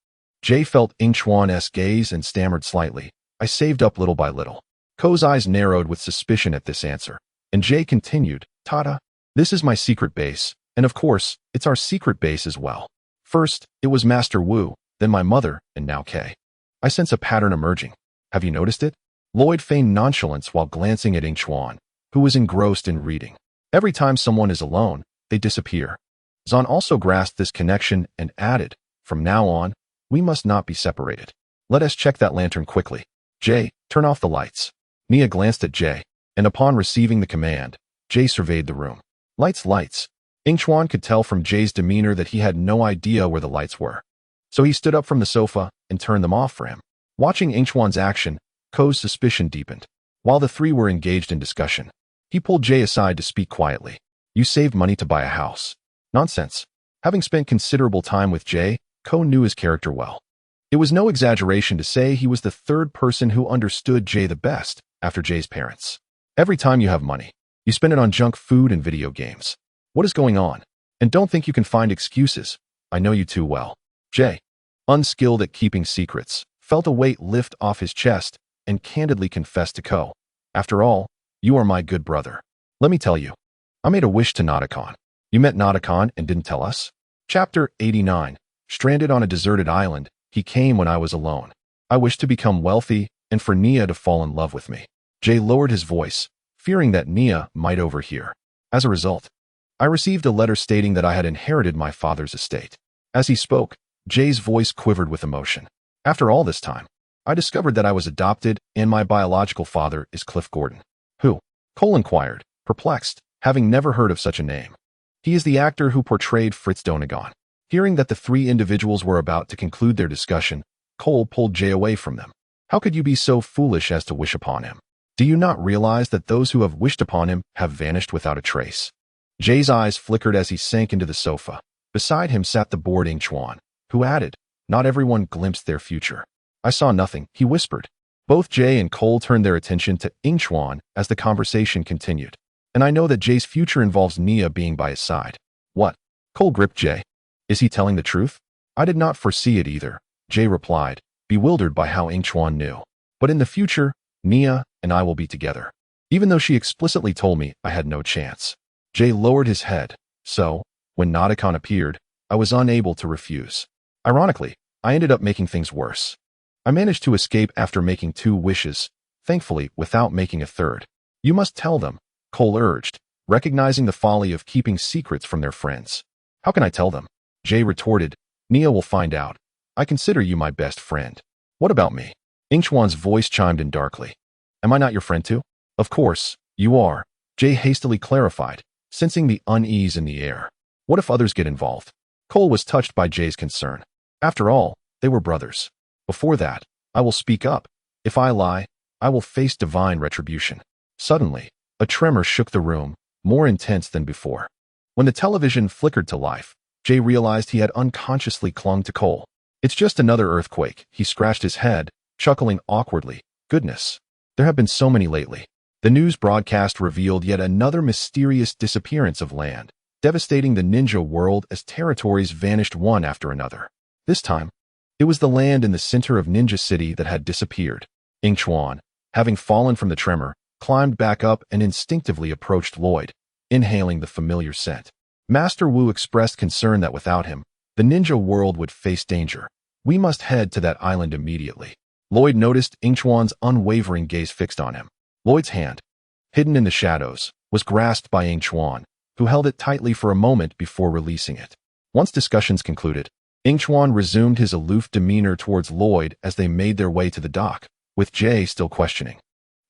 Jay felt Yingchuan's gaze and stammered slightly, "I saved up little by little." Ko's eyes narrowed with suspicion at this answer, and Jay continued, "Tada, this is my secret base, and of course, it's our secret base as well. First, it was Master Wu, then my mother, and now Kei. I sense a pattern emerging. Have you noticed it?" Lloyd feigned nonchalance while glancing at Yingchuan, who was engrossed in reading. Every time someone is alone, they disappear. Zan also grasped this connection and added, "From now on, We must not be separated. Let us check that lantern quickly. Jay, turn off the lights. Nia glanced at Jay, and upon receiving the command, Jay surveyed the room. Lights. Yingchuan could tell from Jay's demeanor that he had no idea where the lights were. So he stood up from the sofa and turned them off for him. Watching Yingchuan's action, Ko's suspicion deepened. While the three were engaged in discussion, he pulled Jay aside to speak quietly. You saved money to buy a house. Nonsense. Having spent considerable time with Jay, Ko knew his character well. It was no exaggeration to say he was the third person who understood Jay the best, after Jay's parents. Every time you have money, you spend it on junk food and video games. What is going on? And don't think you can find excuses. I know you too well. Jay, unskilled at keeping secrets, felt a weight lift off his chest and candidly confessed to Ko. After all, you are my good brother. Let me tell you, I made a wish to Nadakon. You met Nadakon and didn't tell us? Chapter 89. Stranded on a deserted island, he came when I was alone. I wished to become wealthy and for Nia to fall in love with me. Jay lowered his voice, fearing that Nia might overhear. As a result, I received a letter stating that I had inherited my father's estate. As he spoke, Jay's voice quivered with emotion. After all this time, I discovered that I was adopted and my biological father is Cliff Gordon. Who? Cole inquired, perplexed, having never heard of such a name. He is the actor who portrayed Fritz Donegan. Hearing that the three individuals were about to conclude their discussion, Cole pulled Jay away from them. How could you be so foolish as to wish upon him? Do you not realize that those who have wished upon him have vanished without a trace? Jay's eyes flickered as he sank into the sofa. Beside him sat the bored Yingchuan, who added, not everyone glimpsed their future. I saw nothing, he whispered. Both Jay and Cole turned their attention to Yingchuan as the conversation continued. And I know that Jay's future involves Nia being by his side. What? Cole gripped Jay. Is he telling the truth? I did not foresee it either, Jay replied, bewildered by how Yingchuan knew. But in the future, Nia and I will be together. Even though she explicitly told me I had no chance. Jay lowered his head. So, when Nadakon appeared, I was unable to refuse. Ironically, I ended up making things worse. I managed to escape after making 2 wishes, thankfully without making a third. You must tell them, Cole urged, recognizing the folly of keeping secrets from their friends. How can I tell them? Jay retorted, Nia will find out. I consider you my best friend. What about me? Yingchuan's voice chimed in darkly. Am I not your friend too? Of course, you are, Jay hastily clarified, sensing the unease in the air. What if others get involved? Cole was touched by Jay's concern. After all, they were brothers. Before that, I will speak up. If I lie, I will face divine retribution. Suddenly, a tremor shook the room, more intense than before. When the television flickered to life, Jay realized he had unconsciously clung to Cole. It's just another earthquake, he scratched his head, chuckling awkwardly. Goodness, there have been so many lately. The news broadcast revealed yet another mysterious disappearance of land, devastating the ninja world as territories vanished one after another. This time, it was the land in the center of Ninja City that had disappeared. Yingchuan, having fallen from the tremor, climbed back up and instinctively approached Lloyd, inhaling the familiar scent. Master Wu expressed concern that without him, the ninja world would face danger. We must head to that island immediately. Lloyd noticed Yingchuan's unwavering gaze fixed on him. Lloyd's hand, hidden in the shadows, was grasped by Yingchuan, who held it tightly for a moment before releasing it. Once discussions concluded, Yingchuan resumed his aloof demeanor towards Lloyd as they made their way to the dock, with Jay still questioning.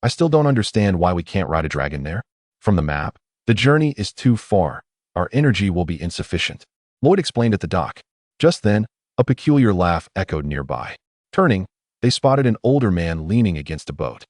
I still don't understand why we can't ride a dragon there. From the map, the journey is too far. Our energy will be insufficient. Lloyd explained at the dock. Just then, a peculiar laugh echoed nearby. Turning, they spotted an older man leaning against a boat.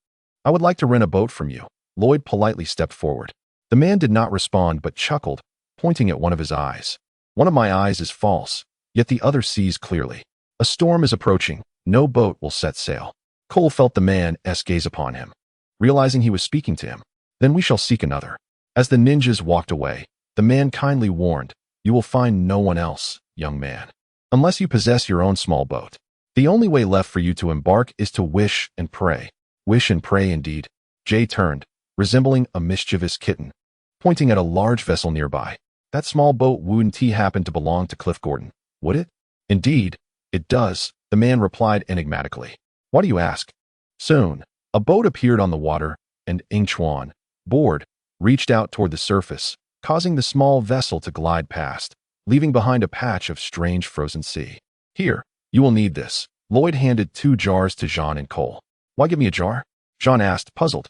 I would like to rent a boat from you. Lloyd politely stepped forward. The man did not respond but chuckled, pointing at one of his eyes. One of my eyes is false, yet the other sees clearly. A storm is approaching. No boat will set sail. Cole felt the man's gaze upon him, realizing he was speaking to him. Then we shall seek another. As the ninjas walked away, the man kindly warned, you will find no one else, young man, unless you possess your own small boat. The only way left for you to embark is to wish and pray. Wish and pray indeed. Jay turned, resembling a mischievous kitten, pointing at a large vessel nearby. That small boat wouldn't happen to belong to Cliff Gordon, would it? Indeed, it does, the man replied enigmatically. Why do you ask? Soon, a boat appeared on the water, and Yingchuan, bored, reached out toward the surface, causing the small vessel to glide past, leaving behind a patch of strange frozen sea. Here, You will need this. Lloyd handed 2 jars to Jean and Cole. Why give me a jar? Jean asked, puzzled.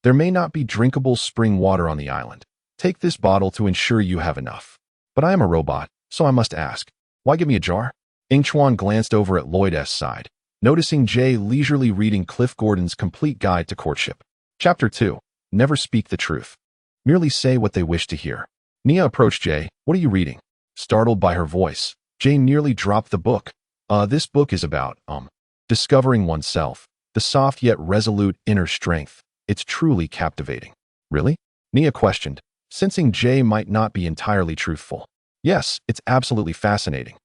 There may not be drinkable spring water on the island. Take this bottle to ensure you have enough. But I am a robot, so I must ask. Why give me a jar? Yingchuan glanced over at Lloyd's side, noticing Jay leisurely reading Cliff Gordon's Complete Guide to Courtship. Chapter 2. Never speak the truth. Merely say what they wish to hear. Nia approached Jay. What are you reading? Startled by her voice, Jay nearly dropped the book. This book is about, discovering oneself, the soft yet resolute inner strength. It's truly captivating. Really? Nia questioned, sensing Jay might not be entirely truthful. Yes, it's absolutely fascinating.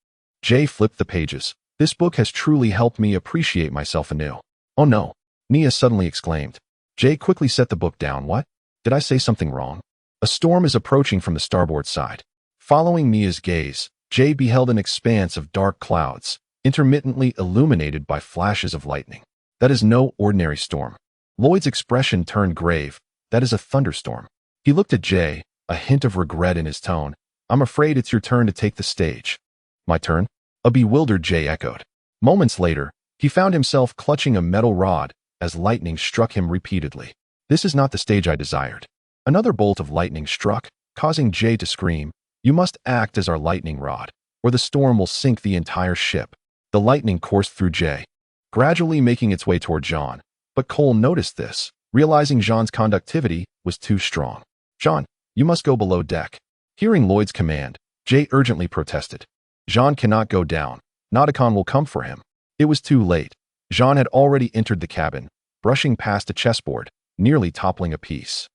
Jay flipped the pages. This book has truly helped me appreciate myself anew. Oh no, Nia suddenly exclaimed. Jay quickly set the book down. What? Did I say something wrong? A storm is approaching from the starboard side. Following Nia's gaze, Jay beheld an expanse of dark clouds, intermittently illuminated by flashes of lightning. That is no ordinary storm. Lloyd's expression turned grave. That is a thunderstorm. He looked at Jay, a hint of regret in his tone. I'm afraid it's your turn to take the stage. My turn? A bewildered Jay echoed. Moments later, he found himself clutching a metal rod as lightning struck him repeatedly. This is not the stage I desired. Another bolt of lightning struck, causing Jay to scream. You must act as our lightning rod, or the storm will sink the entire ship. The lightning coursed through Jay, gradually making its way toward Jean. But Cole noticed this, realizing Jean's conductivity was too strong. Jean, you must go below deck. Hearing Lloyd's command, Jay urgently protested. Jean cannot go down. Naruto will come for him. It was too late. Jean had already entered the cabin, brushing past a chessboard, nearly toppling a piece,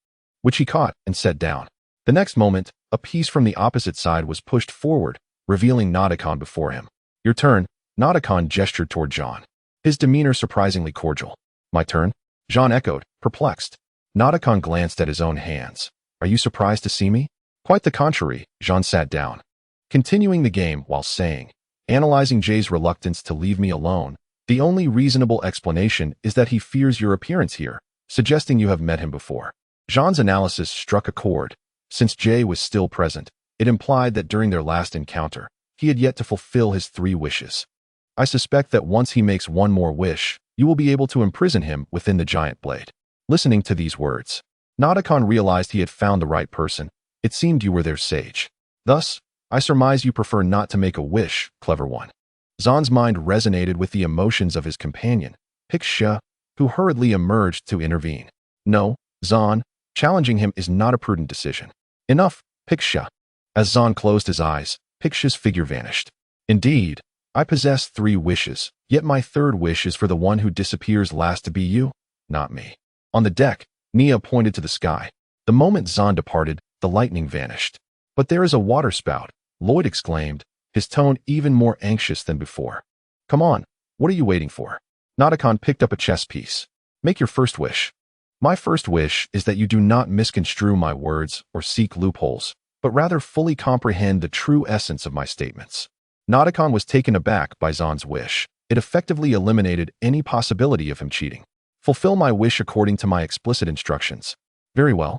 which he caught and set down. The next moment, a piece from the opposite side was pushed forward, revealing Naruto before him. Your turn. Naruto gestured toward Jean, his demeanor surprisingly cordial. My turn? Jean echoed, perplexed. Naruto glanced at his own hands. Are you surprised to see me? Quite the contrary. Jean sat down, continuing the game while saying, analyzing Jay's reluctance to leave me alone. The only reasonable explanation is that he fears your appearance here, suggesting you have met him before. Jean's analysis struck a chord. Since Jay was still present, it implied that during their last encounter, he had yet to fulfill his 3 wishes. I suspect that once he makes one more wish, you will be able to imprison him within the giant blade. Listening to these words, Naruto realized he had found the right person. It seemed you were their sage. Thus, I surmise you prefer not to make a wish, clever one. Zan's mind resonated with the emotions of his companion, Pixia, who hurriedly emerged to intervene. No, Zan, challenging him is not a prudent decision. Enough, Pixia. As Zan closed his eyes, Pixia's figure vanished. Indeed, I possess 3 wishes, yet my 3rd wish is for the one who disappears last to be you, not me. On the deck, Nia pointed to the sky. The moment Zan departed, the lightning vanished. But there is a water spout, Lloyd exclaimed, his tone even more anxious than before. Come on, what are you waiting for? Naruto picked up a chess piece. Make your first wish. My first wish is that you do not misconstrue my words or seek loopholes, but rather fully comprehend the true essence of my statements. Naruto was taken aback by Zan's wish. It effectively eliminated any possibility of him cheating. Fulfill my wish according to my explicit instructions. Very well.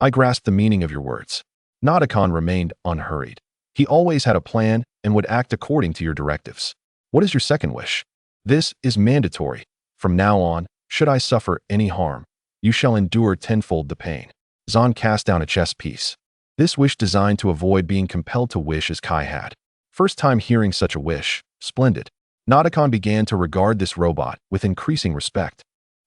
I grasp the meaning of your words. Naruto remained unhurried. He always had a plan and would act according to your directives. What is your second wish? This is mandatory. From now on, should I suffer any harm, you shall endure tenfold the pain. Zan cast down a chess piece. This wish designed to avoid being compelled to wish as Kai had. First time hearing such a wish, splendid. Naruto began to regard this robot with increasing respect.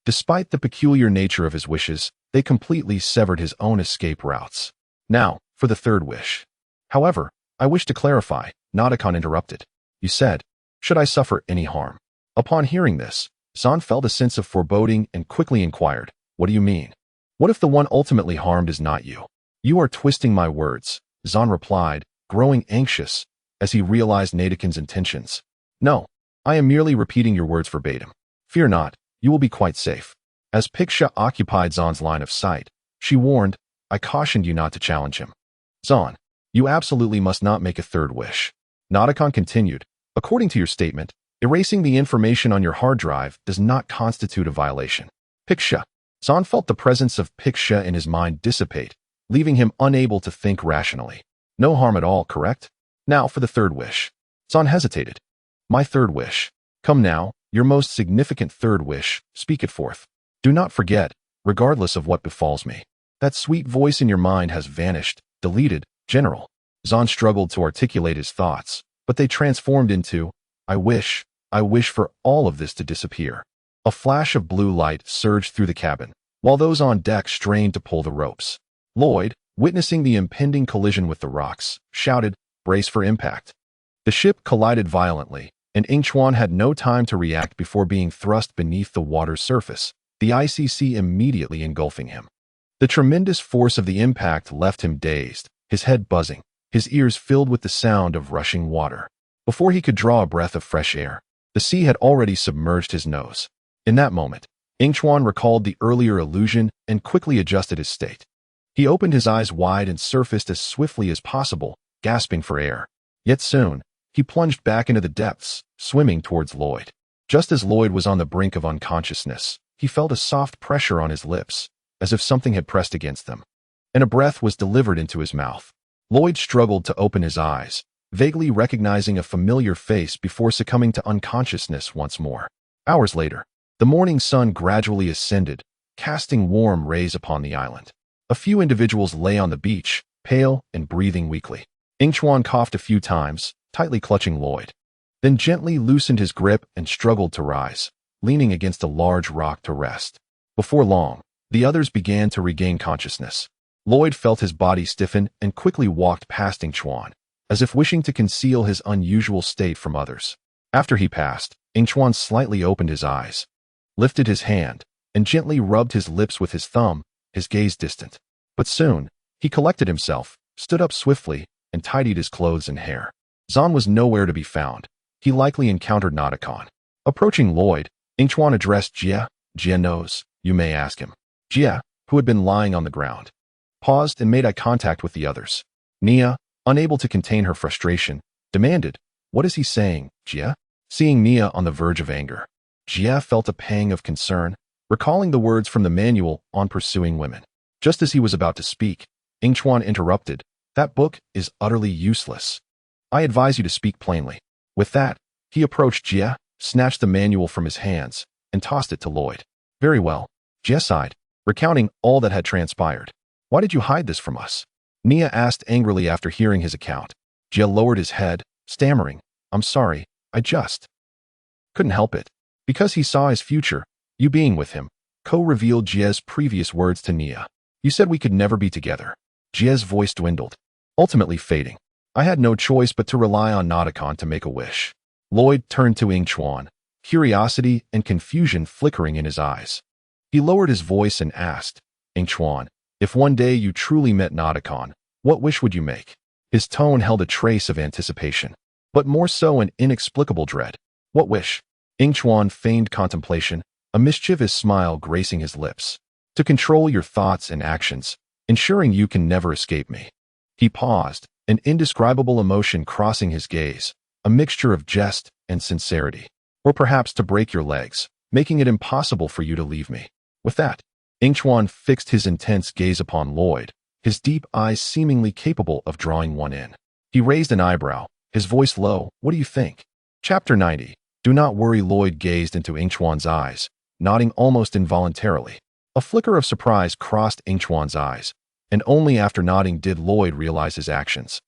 Despite the peculiar nature of his wishes, they completely severed his own escape routes. Now, for the 3rd wish. However, I wish to clarify, Naruto interrupted. You said, should I suffer any harm? Upon hearing this, Zan felt a sense of foreboding and quickly inquired, what do you mean? What if the one ultimately harmed is not you? You are twisting my words, Zan replied, growing anxious as he realized Naruto's intentions. No, I am merely repeating your words verbatim. Fear not, you will be quite safe. As Pixia occupied Zan's line of sight, she warned, I cautioned you not to challenge him. Zan, you absolutely must not make a 3rd wish. Naruto continued, according to your statement, erasing the information on your hard drive does not constitute a violation. Pixia. Zan felt the presence of Pixia in his mind dissipate, leaving him unable to think rationally. No harm at all, correct? Now for the 3rd wish. Zan hesitated. My third wish. Come now, your most significant third wish, speak it forth. Do not forget, regardless of what befalls me. That sweet voice in your mind has vanished, deleted, General. Zahn struggled to articulate his thoughts, but they transformed into, I wish for all of this to disappear. A flash of blue light surged through the cabin, while those on deck strained to pull the ropes. Lloyd, witnessing the impending collision with the rocks, shouted, brace for impact. The ship collided violently, and Yingchuan had no time to react before being thrust beneath the water's surface, the icy sea immediately engulfing him. The tremendous force of the impact left him dazed, his head buzzing, his ears filled with the sound of rushing water. Before he could draw a breath of fresh air, the sea had already submerged his nose. In that moment, Yingchuan recalled the earlier illusion and quickly adjusted his state. He opened his eyes wide and surfaced as swiftly as possible, gasping for air. Yet soon, he plunged back into the depths, swimming towards Lloyd. Just as Lloyd was on the brink of unconsciousness, he felt a soft pressure on his lips, as if something had pressed against them, and a breath was delivered into his mouth. Lloyd struggled to open his eyes, vaguely recognizing a familiar face before succumbing to unconsciousness once more. Hours later, the morning sun gradually ascended, casting warm rays upon the island. A few individuals lay on the beach, pale and breathing weakly. Yingchuan coughed a few times, tightly clutching Lloyd, then gently loosened his grip and struggled to rise, leaning against a large rock to rest. Before long, the others began to regain consciousness. Lloyd felt his body stiffen and quickly walked past Yingchuan, as if wishing to conceal his unusual state from others. After he passed, Yingchuan slightly opened his eyes, lifted his hand, and gently rubbed his lips with his thumb, his gaze distant. But soon, he collected himself, stood up swiftly, and tidied his clothes and hair. Zahn was nowhere to be found. He likely encountered Naruto. Approaching Lloyd, Yingchuan addressed Jie. Jie knows, you may ask him. Jie, who had been lying on the ground, paused and made eye contact with the others. Nia, unable to contain her frustration, demanded, what is he saying, Jie? Seeing Nia on the verge of anger, Jie felt a pang of concern, recalling the words from the manual on pursuing women. Just as he was about to speak, Yingchuan interrupted, that book is utterly useless. I advise you to speak plainly. With that, he approached Jie, snatched the manual from his hands, and tossed it to Lloyd. Very well, Jie sighed, recounting all that had transpired. Why did you hide this from us? Nia asked angrily after hearing his account. Jie lowered his head, stammering, I'm sorry, I just couldn't help it. Because he saw his future, you being with him, co-revealed Jie's previous words to Nia. You said we could never be together. Jie's voice dwindled, ultimately fading. I had no choice but to rely on Naruto to make a wish. Lloyd turned to Yingchuan, curiosity and confusion flickering in his eyes. He lowered his voice and asked, Yingchuan, if one day you truly met Naruto, what wish would you make? His tone held a trace of anticipation, but more so an inexplicable dread. What wish? Yingchuan feigned contemplation, a mischievous smile gracing his lips. To control your thoughts and actions, ensuring you can never escape me. He paused, an indescribable emotion crossing his gaze, a mixture of jest and sincerity. Or perhaps to break your legs, making it impossible for you to leave me. With that, Yingchuan fixed his intense gaze upon Lloyd, his deep eyes seemingly capable of drawing one in. He raised an eyebrow, his voice low, what do you think? Chapter 90. Do not worry. Lloyd gazed into Yingchuan's eyes, nodding almost involuntarily. A flicker of surprise crossed Yingchuan's eyes, and only after nodding did Lloyd realize his actions.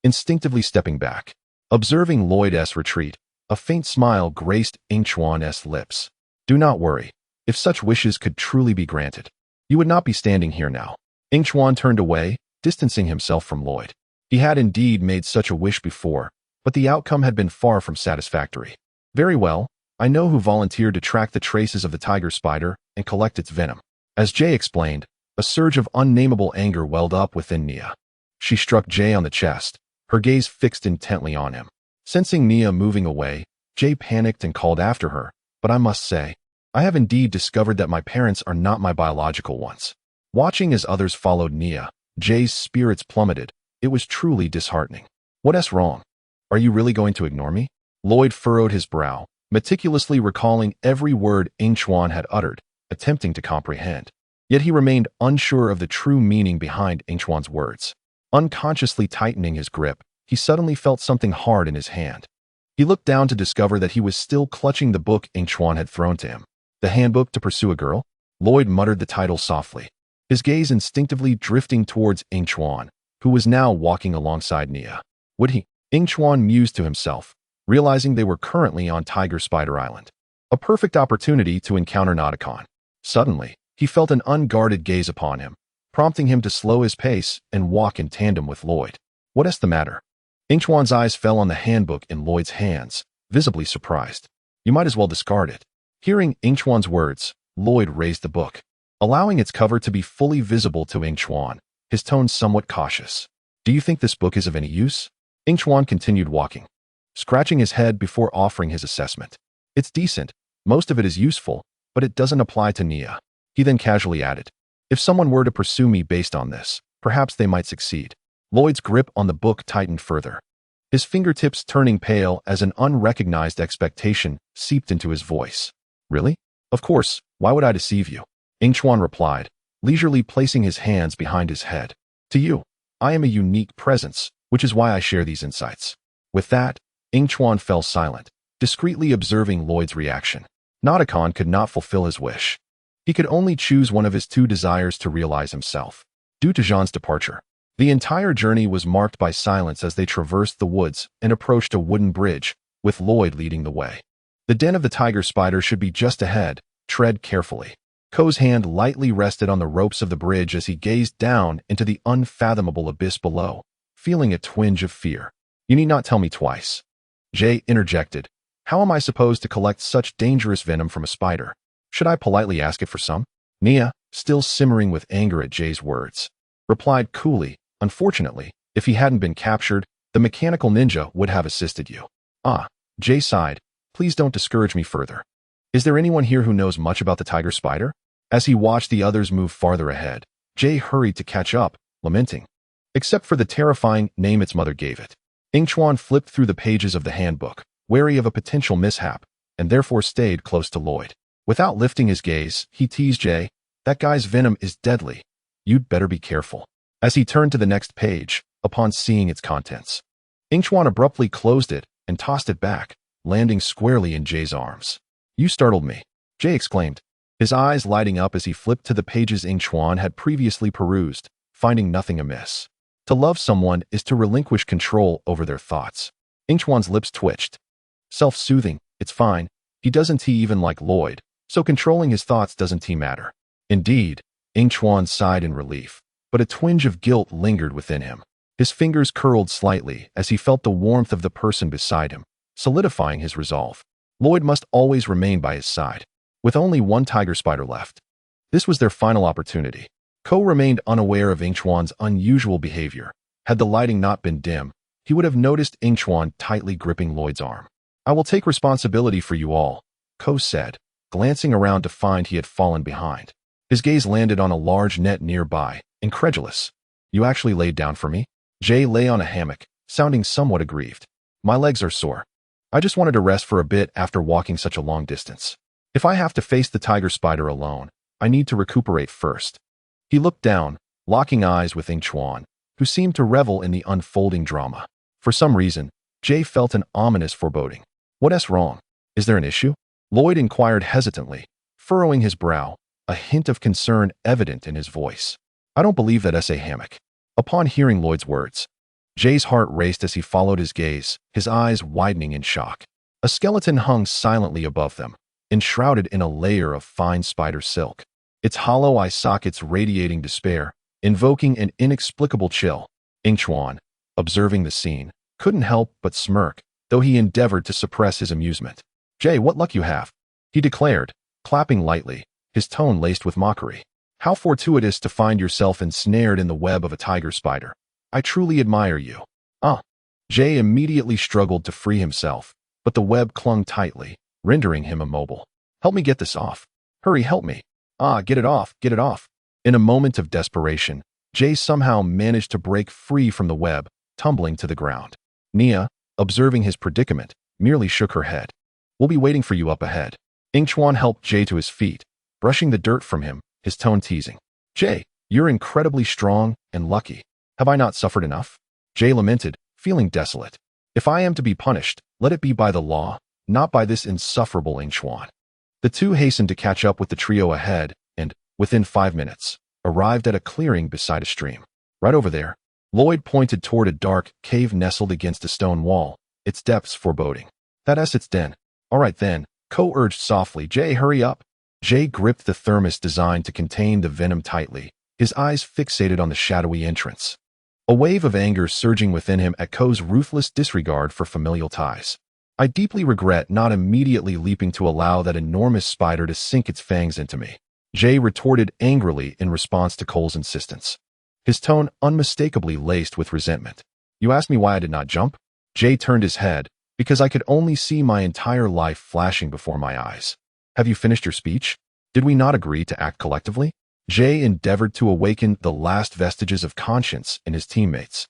Instinctively stepping back, observing Lloyd's retreat, a faint smile graced Yingchuan's lips. Do not worry. If such wishes could truly be granted, you would not be standing here now. Yingchuan turned away, distancing himself from Lloyd. He had indeed made such a wish before, but the outcome had been far from satisfactory. Very well, I know who volunteered to track the traces of the tiger spider and collect its venom. As Jay explained, a surge of unnameable anger welled up within Nia. She struck Jay on the chest, her gaze fixed intently on him. Sensing Nia moving away, Jay panicked and called after her, but I must say, I have indeed discovered that my parents are not my biological ones. Watching as others followed Nia, Jay's spirits plummeted. It was truly disheartening. What's wrong? Are you really going to ignore me? Lloyd furrowed his brow, meticulously recalling every word Yingchuan had uttered, attempting to comprehend. Yet he remained unsure of the true meaning behind Yingchuan's words. Unconsciously tightening his grip, he suddenly felt something hard in his hand. He looked down to discover that he was still clutching the book Yingchuan had thrown to him. The Handbook to Pursue a Girl? Lloyd muttered the title softly, his gaze instinctively drifting towards Yingchuan, who was now walking alongside Nia. Would he? Yingchuan mused to himself, realizing they were currently on Tiger Spider Island. A perfect opportunity to encounter Naruto. Suddenly, he felt an unguarded gaze upon him, prompting him to slow his pace and walk in tandem with Lloyd. What is the matter? Yingchuan's eyes fell on the handbook in Lloyd's hands, visibly surprised. You might as well discard it. Hearing Yingchuan's words, Lloyd raised the book, allowing its cover to be fully visible to Yingchuan, his tone somewhat cautious. Do you think this book is of any use? Yingchuan continued walking, scratching his head before offering his assessment. It's decent. Most of it is useful, but it doesn't apply to Nia. He then casually added, if someone were to pursue me based on this, perhaps they might succeed. Lloyd's grip on the book tightened further, his fingertips turning pale as an unrecognized expectation seeped into his voice. Really? Of course, why would I deceive you? Yingchuan replied, leisurely placing his hands behind his head. To you, I am a unique presence, which is why I share these insights. With that, Yingchuan fell silent, discreetly observing Lloyd's reaction. Naruto could not fulfill his wish. He could only choose one of his two desires to realize himself. Due to Jean's departure, the entire journey was marked by silence as they traversed the woods and approached a wooden bridge, with Lloyd leading the way. The den of the tiger spider should be just ahead. Tread carefully. Ko's hand lightly rested on the ropes of the bridge as he gazed down into the unfathomable abyss below, feeling a twinge of fear. You need not tell me twice. Jay interjected. How am I supposed to collect such dangerous venom from a spider? Should I politely ask it for some? Nia, still simmering with anger at Jay's words, replied coolly, unfortunately, if he hadn't been captured, the mechanical ninja would have assisted you. Ah, Jay sighed. Please don't discourage me further. Is there anyone here who knows much about the tiger spider? As he watched the others move farther ahead, Jay hurried to catch up, lamenting. Except for the terrifying name its mother gave it. Yingchuan flipped through the pages of the handbook, wary of a potential mishap, and therefore stayed close to Lloyd. Without lifting his gaze, he teased Jay, that guy's venom is deadly. You'd better be careful. As he turned to the next page, upon seeing its contents, Yingchuan abruptly closed it and tossed it back, landing squarely in Jay's arms. You startled me, Jay exclaimed, his eyes lighting up as he flipped to the pages Yingchuan had previously perused, finding nothing amiss. To love someone is to relinquish control over their thoughts. Yingchuan's lips twitched. Self-soothing, it's fine. He doesn't even like Lloyd, so controlling his thoughts doesn't matter. Indeed, Yingchuan sighed in relief, but a twinge of guilt lingered within him. His fingers curled slightly as he felt the warmth of the person beside him, solidifying his resolve. Lloyd must always remain by his side, with only one tiger spider left. This was their final opportunity. Ko remained unaware of Yingchuan's unusual behavior. Had the lighting not been dim, he would have noticed Yingchuan tightly gripping Lloyd's arm. I will take responsibility for you all, Ko said, glancing around to find he had fallen behind. His gaze landed on a large net nearby, incredulous. You actually laid down for me? Jay lay on a hammock, sounding somewhat aggrieved. My legs are sore. I just wanted to rest for a bit after walking such a long distance. If I have to face the tiger spider alone, I need to recuperate first. He looked down, locking eyes with Yingchuan, who seemed to revel in the unfolding drama. For some reason, Jay felt an ominous foreboding. What's wrong? Is there an issue? Lloyd inquired hesitantly, furrowing his brow, a hint of concern evident in his voice. I don't believe that's a hammock. Upon hearing Lloyd's words, Jay's heart raced as he followed his gaze, his eyes widening in shock. A skeleton hung silently above them, enshrouded in a layer of fine spider silk. Its hollow eye sockets radiating despair, invoking an inexplicable chill. Yingchuan, observing the scene, couldn't help but smirk, though he endeavored to suppress his amusement. Jay, what luck you have, he declared, clapping lightly, his tone laced with mockery. How fortuitous to find yourself ensnared in the web of a tiger spider. I truly admire you. Jay immediately struggled to free himself, but the web clung tightly, rendering him immobile. Help me get this off. Hurry, help me. Get it off, get it off. In a moment of desperation, Jay somehow managed to break free from the web, tumbling to the ground. Nia, observing his predicament, merely shook her head. We'll be waiting for you up ahead. Yingchuan helped Jay to his feet, brushing the dirt from him, his tone teasing. Jay, you're incredibly strong and lucky. Have I not suffered enough? Jay lamented, feeling desolate. If I am to be punished, Let it be by the law, not by this insufferable Yingchuan. The two hastened to catch up with the trio ahead and, within 5 minutes, arrived at a clearing beside a stream. Right over there, Lloyd pointed toward a dark cave nestled against a stone wall, its depths foreboding. That's its den. All right then, Ko urged softly. Jay, hurry up. Jay gripped the thermos designed to contain the venom tightly, his eyes fixated on the shadowy entrance. A wave of anger surging within him at Ko's ruthless disregard for familial ties. I deeply regret not immediately leaping to allow that enormous spider to sink its fangs into me. Jay retorted angrily in response to Cole's insistence, his tone unmistakably laced with resentment. You asked me why I did not jump? Jay turned his head, because I could only see my entire life flashing before my eyes. Have you finished your speech? Did we not agree to act collectively? Jay endeavored to awaken the last vestiges of conscience in his teammates,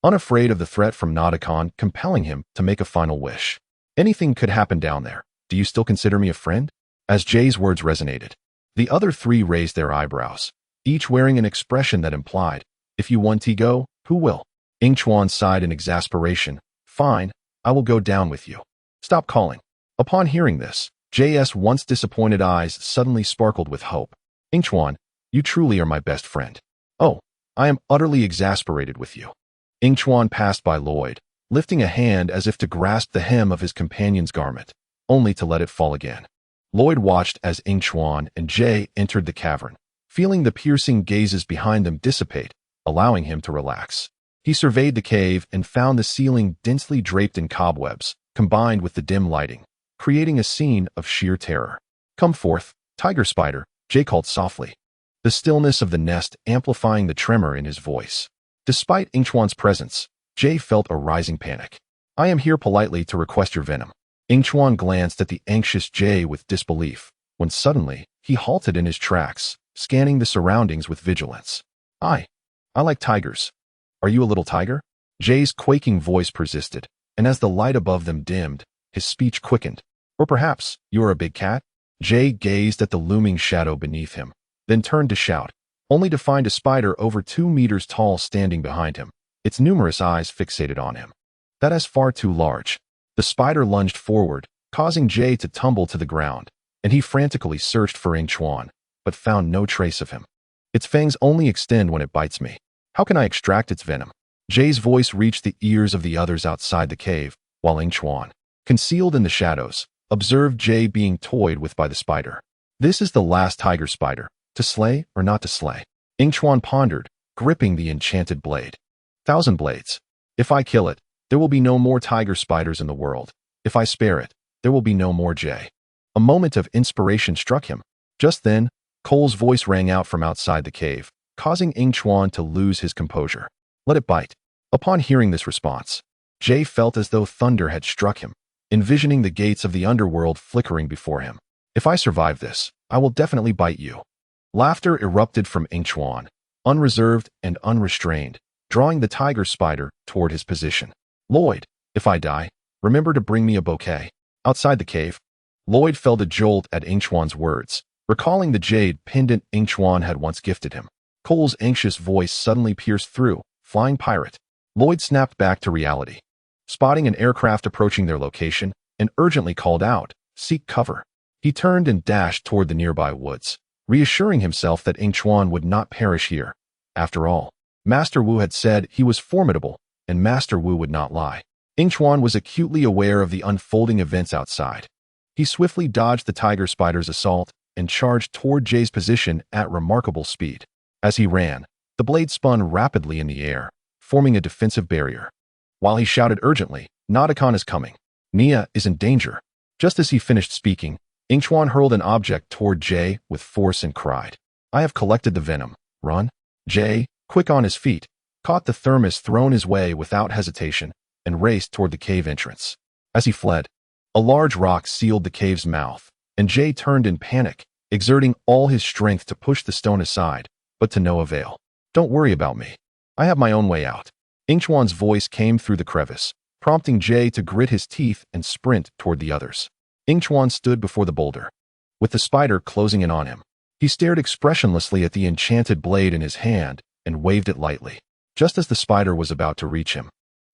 unafraid of the threat from Nadakon compelling him to make a final wish. Anything could happen down there. Do you still consider me a friend? As Jay's words resonated, the other three raised their eyebrows, each wearing an expression that implied, if you want to go, who will? Yingchuan sighed in exasperation. Fine, I will go down with you. Stop calling. Upon hearing this, Jay's once disappointed eyes suddenly sparkled with hope. Yingchuan, you truly are my best friend. Oh, I am utterly exasperated with you. Yingchuan passed by Lloyd, lifting a hand as if to grasp the hem of his companion's garment, only to let it fall again. Lloyd watched as Yingchuan and Jay entered the cavern, feeling the piercing gazes behind them dissipate, allowing him to relax. He surveyed the cave and found the ceiling densely draped in cobwebs, combined with the dim lighting, creating a scene of sheer terror. Come forth, tiger spider, Jay called softly, the stillness of the nest amplifying the tremor in his voice. Despite Yingchuan's presence, Jay felt a rising panic. I am here politely to request your venom. Yingchuan glanced at the anxious Jay with disbelief, when suddenly he halted in his tracks, scanning the surroundings with vigilance. I like tigers. Are you a little tiger? Jay's quaking voice persisted, and as the light above them dimmed, his speech quickened. Or perhaps you are a big cat? Jay gazed at the looming shadow beneath him, then turned to shout, only to find a spider over 2 meters tall standing behind him, its numerous eyes fixated on him. That is far too large. The spider lunged forward, causing Jay to tumble to the ground, and he frantically searched for Yingchuan, but found no trace of him. Its fangs only extend when it bites me. How can I extract its venom? Jay's voice reached the ears of the others outside the cave, while Yingchuan, concealed in the shadows, observed Jay being toyed with by the spider. This is the last tiger spider. To slay or not to slay? Yingchuan pondered, gripping the enchanted blade. 1,000 blades. If I kill it, there will be no more tiger spiders in the world. If I spare it, there will be no more Jay. A moment of inspiration struck him. Just then, Cole's voice rang out from outside the cave, causing Yingchuan to lose his composure. Let it bite. Upon hearing this response, Jay felt as though thunder had struck him, envisioning the gates of the underworld flickering before him. If I survive this, I will definitely bite you. Laughter erupted from Yingchuan, unreserved and unrestrained, drawing the tiger spider toward his position. Lloyd, if I die, remember to bring me a bouquet. Outside the cave, Lloyd felt a jolt at Yingchuan's words, recalling the jade pendant Yingchuan had once gifted him. Cole's anxious voice suddenly pierced through. Flying pirate. Lloyd snapped back to reality, spotting an aircraft approaching their location, and urgently called out, seek cover. He turned and dashed toward the nearby woods, reassuring himself that Yingchuan would not perish here. After all, Master Wu had said he was formidable, and Master Wu would not lie. Yingchuan was acutely aware of the unfolding events outside. He swiftly dodged the tiger spider's assault and charged toward Jay's position at remarkable speed. As he ran, the blade spun rapidly in the air, forming a defensive barrier. While he shouted urgently, Nadakon is coming. Nia is in danger. Just as he finished speaking, Yingchuan hurled an object toward Jay with force and cried, I have collected the venom. Run. Jay, quick on his feet, caught the thermos thrown his way without hesitation and raced toward the cave entrance. As he fled, a large rock sealed the cave's mouth, and Jay turned in panic, exerting all his strength to push the stone aside, but to no avail. Don't worry about me. I have my own way out. Yingchuan's voice came through the crevice, prompting Jay to grit his teeth and sprint toward the others. Yingchuan stood before the boulder, with the spider closing in on him. He stared expressionlessly at the enchanted blade in his hand and waved it lightly. Just as the spider was about to reach him,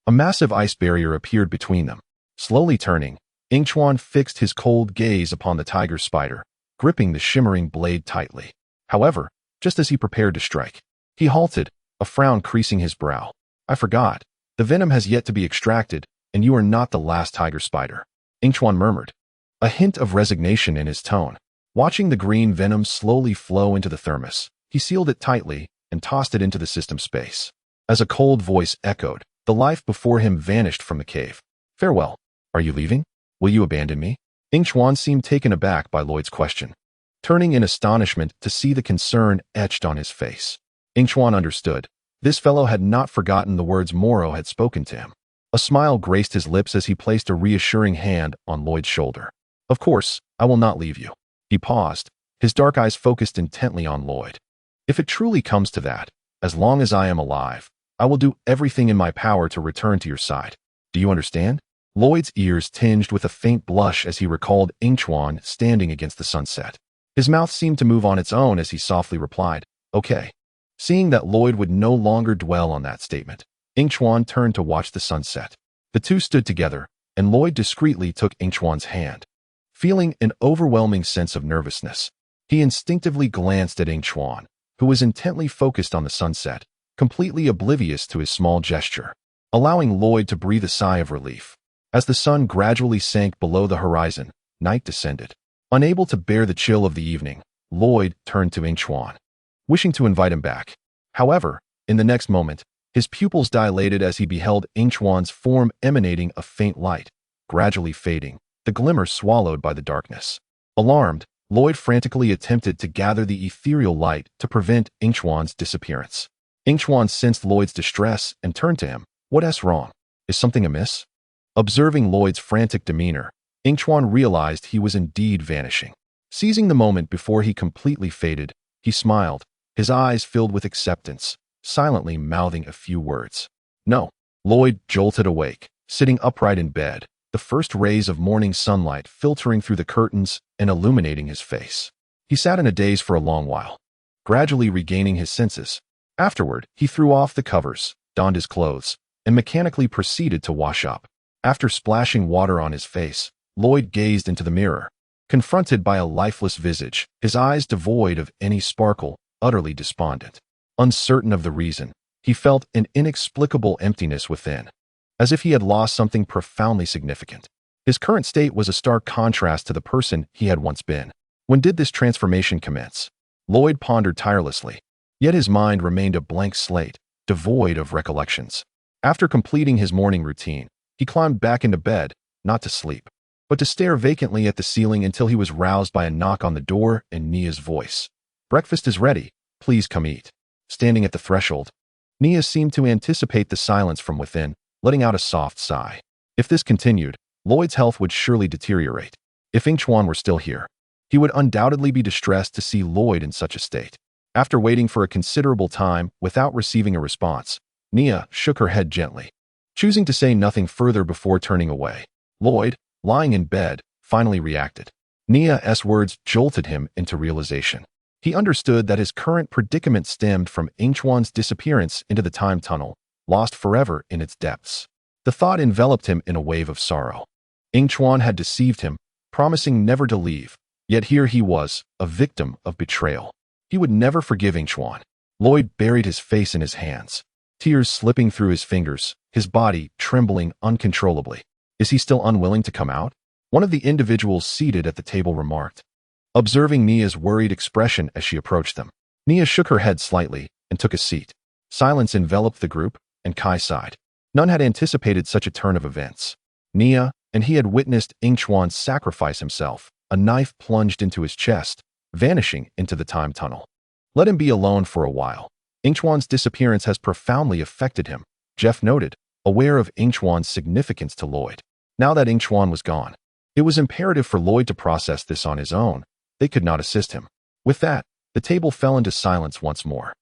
a massive ice barrier appeared between them, Slowly turning, Yingchuan fixed his cold gaze upon the tiger spider, gripping the shimmering blade tightly. However, just as he prepared to strike, he halted, a frown creasing his brow. I forgot. The venom has yet to be extracted, and you are not the last tiger spider, Yingchuan murmured, a hint of resignation in his tone. Watching the green venom slowly flow into the thermos, he sealed it tightly and tossed it into the system space. As a cold voice echoed, the life before him vanished from the cave. Farewell. Are you leaving? Will you abandon me? Yingchuan seemed taken aback by Lloyd's question, turning in astonishment to see the concern etched on his face. Yingchuan understood. This fellow had not forgotten the words Moro had spoken to him. A smile graced his lips as he placed a reassuring hand on Lloyd's shoulder. Of course, I will not leave you. He paused, his dark eyes focused intently on Lloyd. If it truly comes to that, as long as I am alive, I will do everything in my power to return to your side. Do you understand? Lloyd's ears tinged with a faint blush as he recalled Yingchuan standing against the sunset. His mouth seemed to move on its own as he softly replied, okay. Seeing that Lloyd would no longer dwell on that statement, Yingchuan turned to watch the sunset. The two stood together, and Lloyd discreetly took Yingchuan's hand. Feeling an overwhelming sense of nervousness, he instinctively glanced at Yingchuan, who was intently focused on the sunset, completely oblivious to his small gesture, allowing Lloyd to breathe a sigh of relief. As the sun gradually sank below the horizon, night descended. Unable to bear the chill of the evening, Lloyd turned to Yingchuan, wishing to invite him back. However, in the next moment, his pupils dilated as he beheld Yingchuan's form emanating a faint light, gradually fading, the glimmer swallowed by the darkness. Alarmed, Lloyd frantically attempted to gather the ethereal light to prevent Yingchuan's disappearance. Yingchuan sensed Lloyd's distress and turned to him. What's wrong? Is something amiss? Observing Lloyd's frantic demeanor, Yingchuan realized he was indeed vanishing. Seizing the moment before he completely faded, he smiled, his eyes filled with acceptance, silently mouthing a few words. No. Lloyd jolted awake, sitting upright in bed, the first rays of morning sunlight filtering through the curtains and illuminating his face. He sat in a daze for a long while, gradually regaining his senses. Afterward, he threw off the covers, donned his clothes, and mechanically proceeded to wash up. After splashing water on his face, Lloyd gazed into the mirror. Confronted by a lifeless visage, his eyes devoid of any sparkle, utterly despondent. Uncertain of the reason, he felt an inexplicable emptiness within, as if he had lost something profoundly significant. His current state was a stark contrast to the person he had once been. When did this transformation commence? Lloyd pondered tirelessly, yet his mind remained a blank slate, devoid of recollections. After completing his morning routine, he climbed back into bed, not to sleep, but to stare vacantly at the ceiling until he was roused by a knock on the door and Nia's voice. Breakfast is ready, please come eat. Standing at the threshold, Nia seemed to anticipate the silence from within, letting out a soft sigh. If this continued, Lloyd's health would surely deteriorate. If Yingchuan were still here, he would undoubtedly be distressed to see Lloyd in such a state. After waiting for a considerable time without receiving a response, Nia shook her head gently, choosing to say nothing further before turning away. Lloyd, lying in bed, finally reacted. Nia's words jolted him into realization. He understood that his current predicament stemmed from Yingchuan's disappearance into the time tunnel, lost forever in its depths. The thought enveloped him in a wave of sorrow. Yingchuan had deceived him, promising never to leave, yet here he was, a victim of betrayal. He would never forgive Yingchuan. Lloyd buried his face in his hands, tears slipping through his fingers, his body trembling uncontrollably. Is he still unwilling to come out? One of the individuals seated at the table remarked, observing Nia's worried expression as she approached them. Nia shook her head slightly and took a seat. Silence enveloped the group, and Kai sighed. None had anticipated such a turn of events. Nia and he had witnessed Yingchuan sacrifice himself, a knife plunged into his chest, vanishing into the time tunnel. Let him be alone for a while. Yingchuan's disappearance has profoundly affected him, Jeff noted, aware of Yingchuan's significance to Lloyd. Now that Yingchuan was gone, it was imperative for Lloyd to process this on his own. They could not assist him. With that, the table fell into silence once more.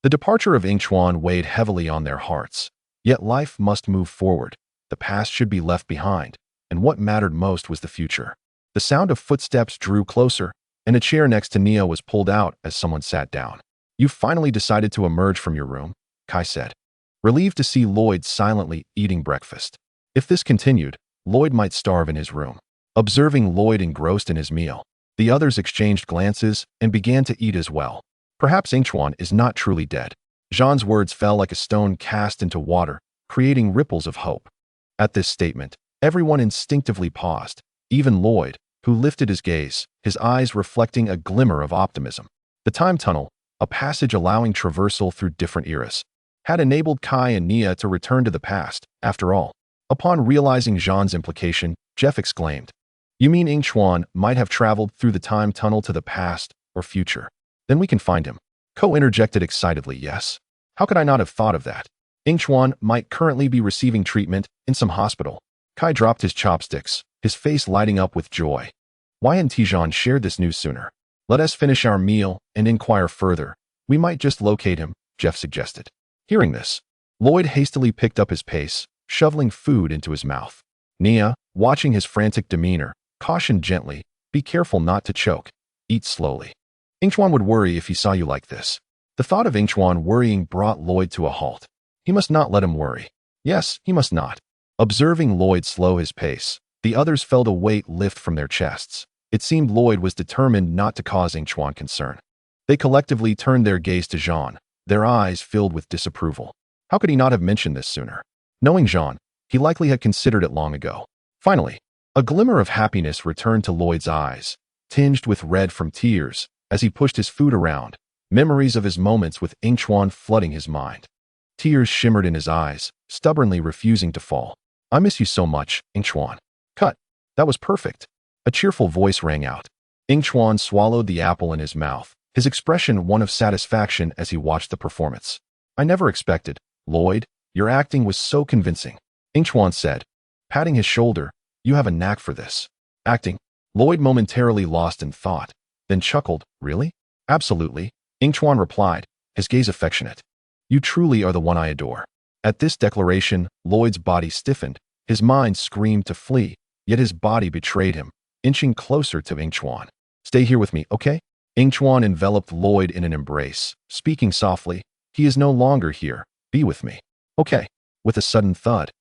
The departure of Yingchuan weighed heavily on their hearts. Yet life must move forward. The past should be left behind, and what mattered most was the future. The sound of footsteps drew closer, and a chair next to Nia was pulled out as someone sat down. "You've finally decided to emerge from your room," Kai said, relieved to see Lloyd silently eating breakfast. If this continued, Lloyd might starve in his room. Observing Lloyd engrossed in his meal, the others exchanged glances and began to eat as well. Perhaps Yingchuan is not truly dead. Jean's words fell like a stone cast into water, creating ripples of hope. At this statement, everyone instinctively paused, even Lloyd, who lifted his gaze, his eyes reflecting a glimmer of optimism. The time tunnel, a passage allowing traversal through different eras, had enabled Kai and Nia to return to the past, after all. Upon realizing Jean's implication, Jeff exclaimed, "You mean Yingchuan might have traveled through the time tunnel to the past or future? Then we can find him." Ko interjected excitedly, "Yes. How could I not have thought of that? Yingchuan might currently be receiving treatment in some hospital." Kai dropped his chopsticks, his face lighting up with joy. Why hadn't Jean shared this news sooner? "Let us finish our meal and inquire further. We might just locate him," Jeff suggested. Hearing this, Lloyd hastily picked up his pace, shoveling food into his mouth. Nia, watching his frantic demeanor, cautioned gently, "Be careful not to choke. Eat slowly. Yingchuan would worry if he saw you like this." The thought of Yingchuan worrying brought Lloyd to a halt. He must not let him worry. Yes, he must not. Observing Lloyd slow his pace, the others felt a weight lift from their chests. It seemed Lloyd was determined not to cause Yingchuan concern. They collectively turned their gaze to Jean, their eyes filled with disapproval. How could he not have mentioned this sooner? Knowing Jean, he likely had considered it long ago. Finally, a glimmer of happiness returned to Lloyd's eyes, tinged with red from tears, as he pushed his food around, memories of his moments with Yingchuan flooding his mind. Tears shimmered in his eyes, stubbornly refusing to fall. "I miss you so much, Yingchuan." "Cut. That was perfect." A cheerful voice rang out. Yingchuan swallowed the apple in his mouth, his expression one of satisfaction as he watched the performance. "I never expected, Lloyd. Your acting was so convincing," Yingchuan said, patting his shoulder. "You have a knack for this." "Acting?" Lloyd momentarily lost in thought, then chuckled. "Really?" "Absolutely," Yingchuan replied, his gaze affectionate. "You truly are the one I adore." At this declaration, Lloyd's body stiffened, his mind screamed to flee, yet his body betrayed him, inching closer to Yingchuan. "Stay here with me, okay?" Yingchuan enveloped Lloyd in an embrace, speaking softly. "He is no longer here. Be with me." "Okay." With a sudden thud,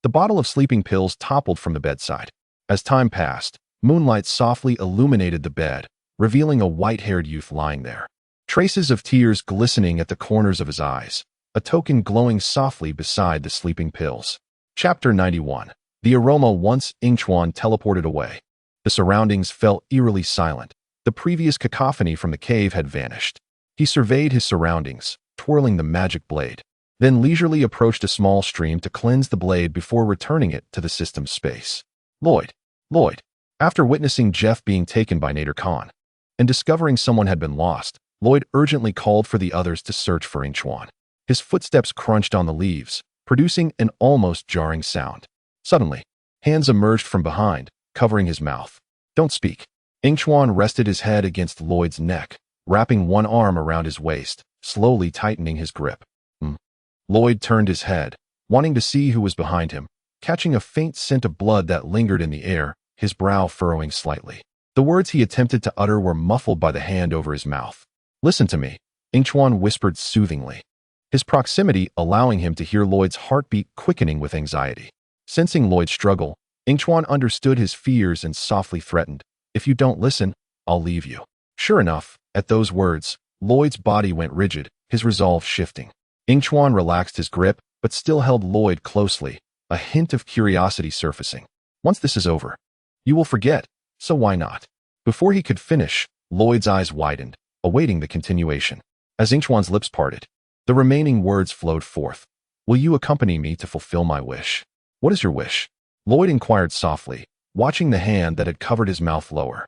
the bottle of sleeping pills toppled from the bedside. As time passed, moonlight softly illuminated the bed, revealing a white-haired youth lying there. Traces of tears glistening at the corners of his eyes, a token glowing softly beside the sleeping pills. Chapter 91. The aroma. Once Yingchuan teleported away, the surroundings felt eerily silent. The previous cacophony from the cave had vanished. He surveyed his surroundings, twirling the magic blade, then leisurely approached a small stream to cleanse the blade before returning it to the system's space. Lloyd. After witnessing Jeff being taken by Nader Khan and discovering someone had been lost, Lloyd urgently called for the others to search for Yingchuan. His footsteps crunched on the leaves, producing an almost jarring sound. Suddenly, hands emerged from behind, covering his mouth. "Don't speak." Yingchuan rested his head against Lloyd's neck, wrapping one arm around his waist, slowly tightening his grip. Lloyd turned his head, wanting to see who was behind him, catching a faint scent of blood that lingered in the air, his brow furrowing slightly. The words he attempted to utter were muffled by the hand over his mouth. "Listen to me," Yingchuan whispered soothingly, his proximity allowing him to hear Lloyd's heartbeat quickening with anxiety. Sensing Lloyd's struggle, Yingchuan understood his fears and softly threatened, "If you don't listen, I'll leave you." Sure enough, at those words, Lloyd's body went rigid, his resolve shifting. Yingchuan relaxed his grip, but still held Lloyd closely, a hint of curiosity surfacing. "Once this is over, you will forget, so why not?" Before he could finish, Lloyd's eyes widened, awaiting the continuation. As Yingchuan's lips parted, the remaining words flowed forth. "Will you accompany me to fulfill my wish?" "What is your wish?" Lloyd inquired softly, watching the hand that had covered his mouth lower.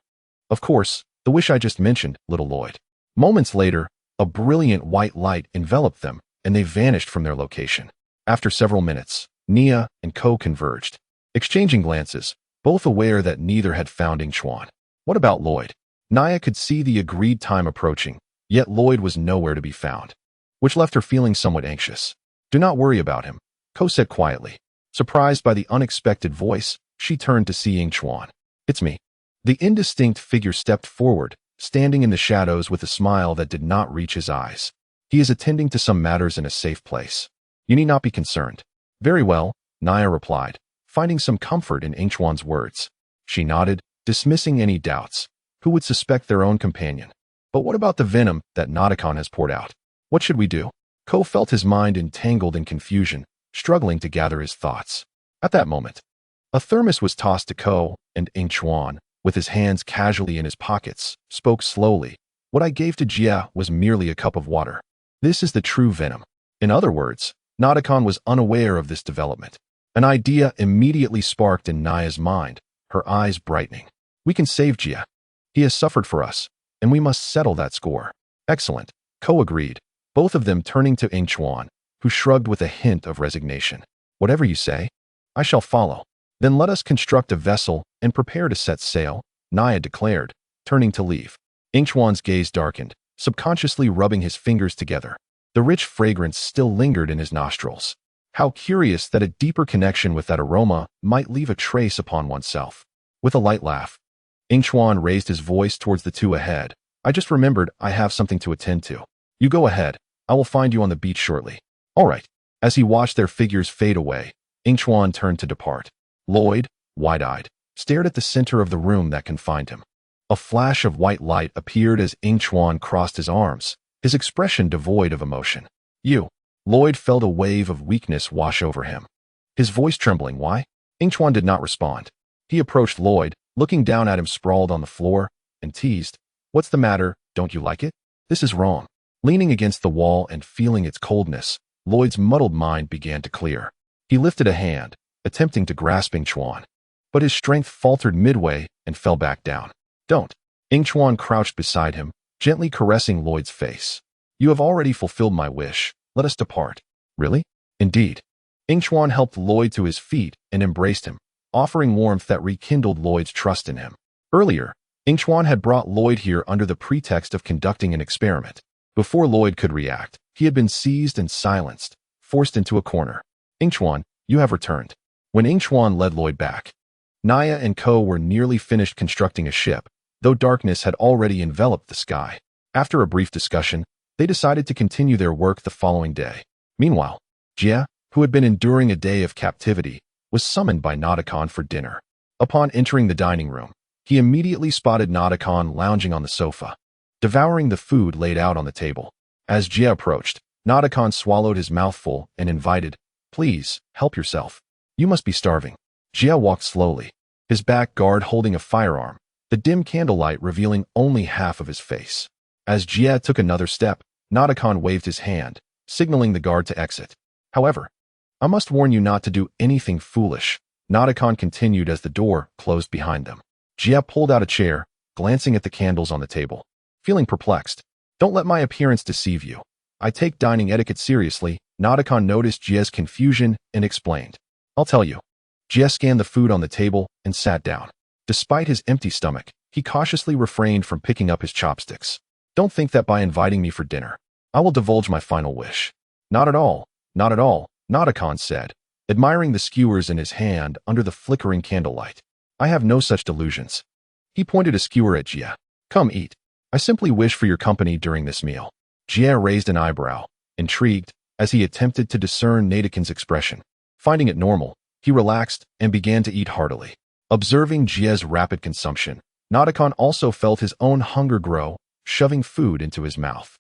"Of course, the wish I just mentioned, little Lloyd." Moments later, a brilliant white light enveloped them, and they vanished from their location. After several minutes, Nia and Ko converged, exchanging glances, both aware that neither had found Yingchuan. What about Lloyd? Nia could see the agreed time approaching, yet Lloyd was nowhere to be found, which left her feeling somewhat anxious. "Do not worry about him," Ko said quietly. Surprised by the unexpected voice, she turned to see Yingchuan. "It's me." The indistinct figure stepped forward, standing in the shadows with a smile that did not reach his eyes. "He is attending to some matters in a safe place. You need not be concerned." "Very well," Nia replied, finding some comfort in Yingchuan's words. She nodded, dismissing any doubts. Who would suspect their own companion? But what about the venom that Naruto has poured out? What should we do? Ko felt his mind entangled in confusion, struggling to gather his thoughts. At that moment, a thermos was tossed to Ko, and Yingchuan, with his hands casually in his pockets, spoke slowly. What I gave to Jia was merely a cup of water. This is the true venom. In other words, Naruto was unaware of this development. An idea immediately sparked in Naya's mind, her eyes brightening. We can save Jia. He has suffered for us, and we must settle that score. Excellent, Ko agreed, both of them turning to Yingchuan, who shrugged with a hint of resignation. Whatever you say, I shall follow. Then let us construct a vessel and prepare to set sail, Naya declared, turning to leave. Yingchuan's gaze darkened, subconsciously rubbing his fingers together. The rich fragrance still lingered in his nostrils. How curious that a deeper connection with that aroma might leave a trace upon oneself. With a light laugh, Yingchuan raised his voice towards the two ahead. I just remembered I have something to attend to. You go ahead. I will find you on the beach shortly. All right. As he watched their figures fade away, Yingchuan turned to depart. Lloyd, wide-eyed, stared at the center of the room that confined him. A flash of white light appeared as Yingchuan crossed his arms, his expression devoid of emotion. You. Lloyd felt a wave of weakness wash over him. His voice trembling. Why? Yingchuan did not respond. He approached Lloyd, looking down at him sprawled on the floor, and teased. What's the matter? Don't you like it? This is wrong. Leaning against the wall and feeling its coldness, Lloyd's muddled mind began to clear. He lifted a hand, attempting to grasp Yingchuan, but his strength faltered midway and fell back down. Don't. Yingchuan crouched beside him, gently caressing Lloyd's face. You have already fulfilled my wish. Let us depart. Really? Indeed. Yingchuan helped Lloyd to his feet and embraced him, offering warmth that rekindled Lloyd's trust in him. Earlier, Yingchuan had brought Lloyd here under the pretext of conducting an experiment. Before Lloyd could react, he had been seized and silenced, forced into a corner. Yingchuan, you have returned. When Yingchuan led Lloyd back, Naya and Ko were nearly finished constructing a ship, though darkness had already enveloped the sky. After a brief discussion, they decided to continue their work the following day. Meanwhile, Jia, who had been enduring a day of captivity, was summoned by Naruto for dinner. Upon entering the dining room, he immediately spotted Naruto lounging on the sofa, devouring the food laid out on the table. As Jia approached, Naruto swallowed his mouthful and invited, Please, help yourself. You must be starving. Jia walked slowly, his back guard holding a firearm, the dim candlelight revealing only half of his face. As Jia took another step, Naruto waved his hand, signaling the guard to exit. However, I must warn you not to do anything foolish, Naruto continued as the door closed behind them. Jia pulled out a chair, glancing at the candles on the table. Feeling perplexed, don't let my appearance deceive you. I take dining etiquette seriously. Naruto noticed Jia's confusion and explained. I'll tell you. Jia scanned the food on the table and sat down. Despite his empty stomach, he cautiously refrained from picking up his chopsticks. Don't think that by inviting me for dinner, I will divulge my final wish. Not at all, not at all, Naruto said, admiring the skewers in his hand under the flickering candlelight. I have no such delusions. He pointed a skewer at Jia. Come eat. I simply wish for your company during this meal. Jia raised an eyebrow, intrigued, as he attempted to discern Naruto's expression. Finding it normal, he relaxed and began to eat heartily. Observing Jia's rapid consumption, Naruto also felt his own hunger grow, shoving food into his mouth.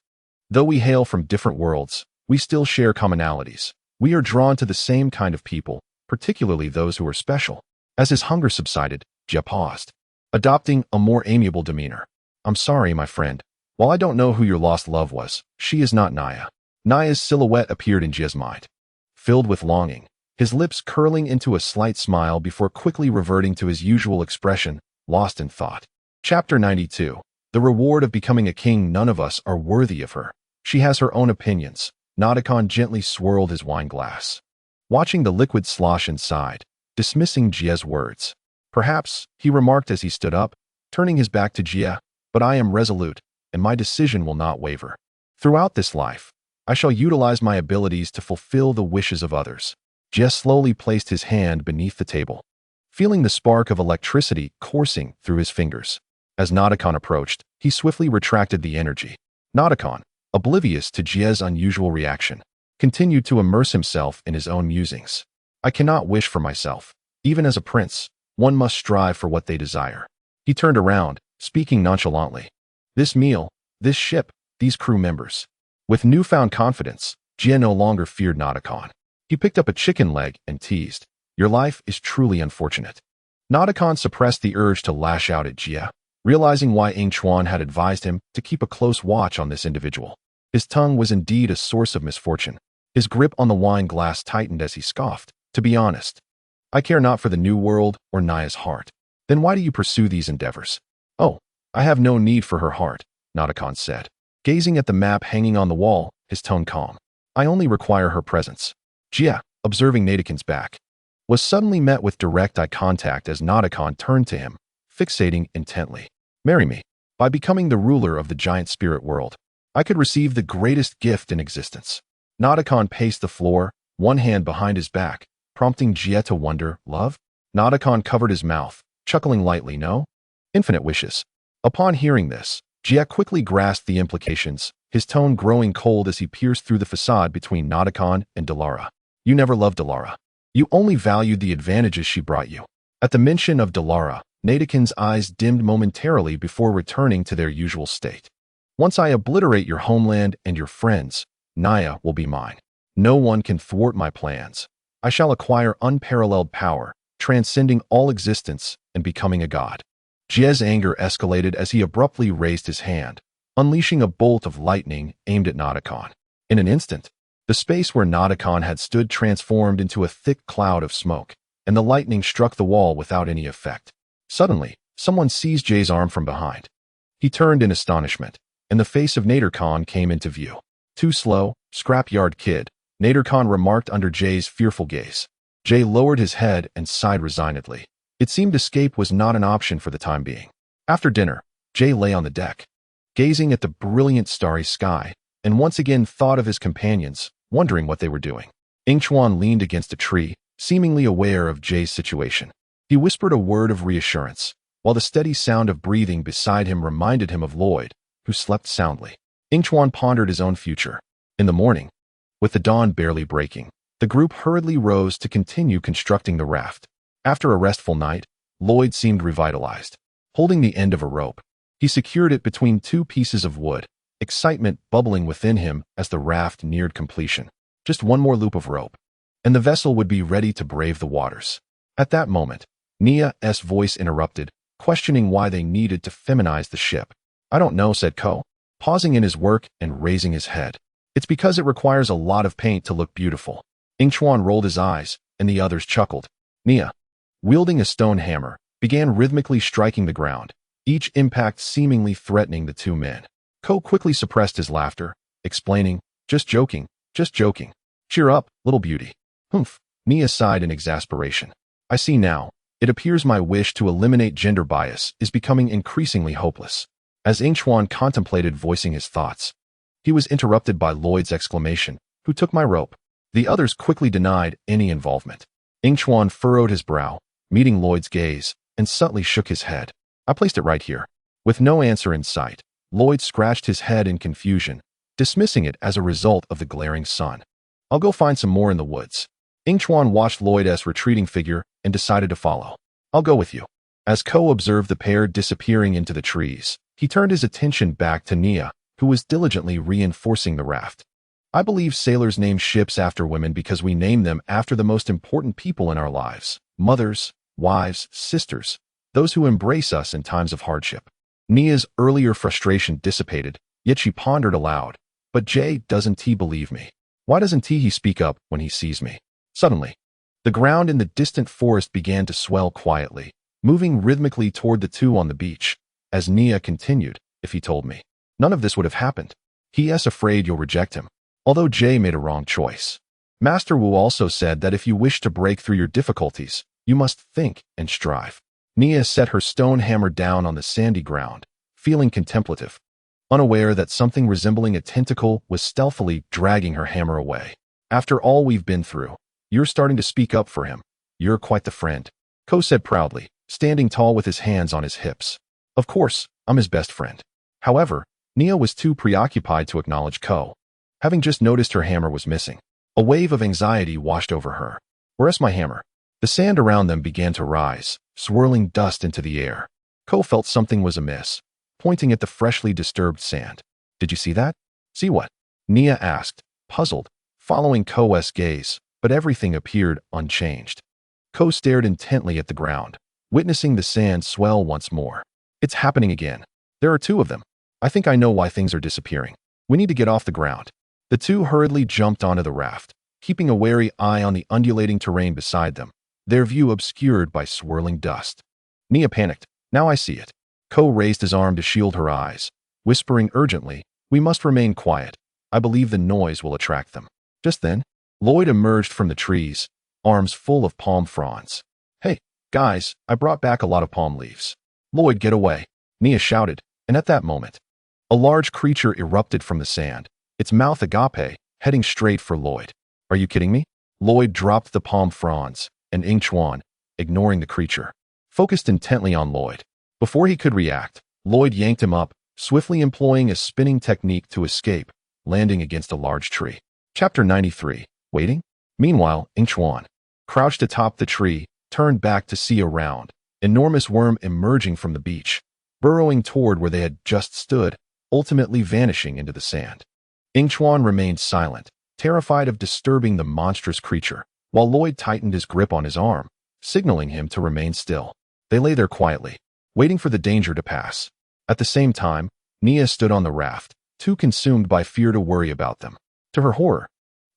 Though we hail from different worlds, we still share commonalities. We are drawn to the same kind of people, particularly those who are special. As his hunger subsided, Jia paused, adopting a more amiable demeanor. I'm sorry, my friend. While I don't know who your lost love was, she is not Naya. Naya's silhouette appeared in Jia's mind. Filled with longing, his lips curling into a slight smile before quickly reverting to his usual expression, lost in thought. Chapter 92. The reward of becoming a king. None of us are worthy of her. She has her own opinions. Naruto gently swirled his wine glass, watching the liquid slosh inside, dismissing Jia's words. Perhaps, he remarked as he stood up, turning his back to Jia, but I am resolute, and my decision will not waver. Throughout this life, I shall utilize my abilities to fulfill the wishes of others. Jia slowly placed his hand beneath the table, feeling the spark of electricity coursing through his fingers. As Naruto approached, he swiftly retracted the energy. Naruto, oblivious to Jia's unusual reaction, continued to immerse himself in his own musings. I cannot wish for myself. Even as a prince, one must strive for what they desire. He turned around, speaking nonchalantly. This meal, this ship, these crew members. With newfound confidence, Jie no longer feared Nadakon. He picked up a chicken leg and teased, "Your life is truly unfortunate." Nadakon suppressed the urge to lash out at Jie, realizing why Yingchuan had advised him to keep a close watch on this individual. His tongue was indeed a source of misfortune. His grip on the wine glass tightened as he scoffed. To be honest, I care not for the new world or Naya's heart. Then why do you pursue these endeavors? Oh, I have no need for her heart, Nadakon said. Gazing at the map hanging on the wall, his tone calm. I only require her presence. Jie, observing Nadakon's back, was suddenly met with direct eye contact as Nadakon turned to him, fixating intently. Marry me. By becoming the ruler of the giant spirit world, I could receive the greatest gift in existence. Nadakon paced the floor, one hand behind his back, prompting Jie to wonder, love? Nadakon covered his mouth, chuckling lightly, no? Infinite wishes. Upon hearing this, Jie quickly grasped the implications, his tone growing cold as he pierced through the facade between Nadakon and Delara. You never loved Delara. You only valued the advantages she brought you. At the mention of Delara, Nadakon's eyes dimmed momentarily before returning to their usual state. Once I obliterate your homeland and your friends, Naya will be mine. No one can thwart my plans. I shall acquire unparalleled power, transcending all existence and becoming a god. Jie's anger escalated as he abruptly raised his hand, unleashing a bolt of lightning aimed at Nadakon. In an instant, the space where Nadakon had stood transformed into a thick cloud of smoke, and the lightning struck the wall without any effect. Suddenly, someone seized Jie's arm from behind. He turned in astonishment, and the face of Nadakon came into view. Too slow, scrapyard kid, Nadakon remarked under Jie's fearful gaze. Jie lowered his head and sighed resignedly. It seemed escape was not an option for the time being. After dinner, Jie lay on the deck, gazing at the brilliant starry sky, and once again thought of his companions, wondering what they were doing. Yingchuan leaned against a tree, seemingly aware of Jie's situation. He whispered a word of reassurance, while the steady sound of breathing beside him reminded him of Lloyd, who slept soundly. Yingchuan pondered his own future. In the morning, with the dawn barely breaking, the group hurriedly rose to continue constructing the raft. After a restful night, Lloyd seemed revitalized. Holding the end of a rope, he secured it between two pieces of wood, excitement bubbling within him as the raft neared completion. Just one more loop of rope, and the vessel would be ready to brave the waters. At that moment, Nia's voice interrupted, questioning why they needed to feminize the ship. I don't know, said Ko, pausing in his work and raising his head. It's because it requires a lot of paint to look beautiful. Yingchuan rolled his eyes, and the others chuckled. Nia, wielding a stone hammer, began rhythmically striking the ground, each impact seemingly threatening the two men. Ko quickly suppressed his laughter, explaining, just joking, just joking. Cheer up, little beauty. Humph, Nia sighed in exasperation. I see now. It appears my wish to eliminate gender bias is becoming increasingly hopeless. As Yingchuan contemplated voicing his thoughts, he was interrupted by Lloyd's exclamation, who took my rope? The others quickly denied any involvement. Yingchuan furrowed his brow, meeting Lloyd's gaze, and subtly shook his head. I placed it right here. With no answer in sight, Lloyd scratched his head in confusion, dismissing it as a result of the glaring sun. I'll go find some more in the woods. Yingchuan watched Lloyd's retreating figure and decided to follow. I'll go with you. As Ko observed the pair disappearing into the trees, he turned his attention back to Nia, who was diligently reinforcing the raft. I believe sailors name ships after women because we name them after the most important people in our lives. Mothers, wives, sisters, those who embrace us in times of hardship. Nia's earlier frustration dissipated, yet she pondered aloud. But Jie, doesn't he believe me? Why doesn't he speak up when he sees me? Suddenly, the ground in the distant forest began to swell quietly, moving rhythmically toward the two on the beach. As Nia continued, if he told me, none of this would have happened. He's afraid you'll reject him. Although Jie made a wrong choice. Master Wu also said that if you wish to break through your difficulties, you must think and strive. Nia set her stone hammer down on the sandy ground, feeling contemplative, unaware that something resembling a tentacle was stealthily dragging her hammer away. After all we've been through, you're starting to speak up for him. You're quite the friend, Ko said proudly, standing tall with his hands on his hips. Of course, I'm his best friend. However, Nia was too preoccupied to acknowledge Ko, having just noticed her hammer was missing. A wave of anxiety washed over her. Where's my hammer? The sand around them began to rise, swirling dust into the air. Ko felt something was amiss, pointing at the freshly disturbed sand. Did you see that? See what? Nia asked, puzzled, following Ko's gaze, but everything appeared unchanged. Ko stared intently at the ground, witnessing the sand swell once more. It's happening again. There are two of them. I think I know why things are disappearing. We need to get off the ground. The two hurriedly jumped onto the raft, keeping a wary eye on the undulating terrain beside them, their view obscured by swirling dust. Nia panicked. Now I see it. Ko raised his arm to shield her eyes, whispering urgently, "We must remain quiet. I believe the noise will attract them." Just then, Lloyd emerged from the trees, arms full of palm fronds. "Hey, guys, I brought back a lot of palm leaves." "Lloyd, get away," Nia shouted, and at that moment, a large creature erupted from the sand, its mouth agape, heading straight for Lloyd. "Are you kidding me?" Lloyd dropped the palm fronds, and Yingchuan, ignoring the creature, focused intently on Lloyd. Before he could react, Lloyd yanked him up, swiftly employing a spinning technique to escape, landing against a large tree. Chapter 93. Waiting? Meanwhile, Yingchuan, crouched atop the tree, turned back to see a round, enormous worm emerging from the beach, burrowing toward where they had just stood, ultimately vanishing into the sand. Yingchuan remained silent, terrified of disturbing the monstrous creature, while Lloyd tightened his grip on his arm, signaling him to remain still. They lay there quietly, waiting for the danger to pass. At the same time, Nia stood on the raft, too consumed by fear to worry about them. To her horror,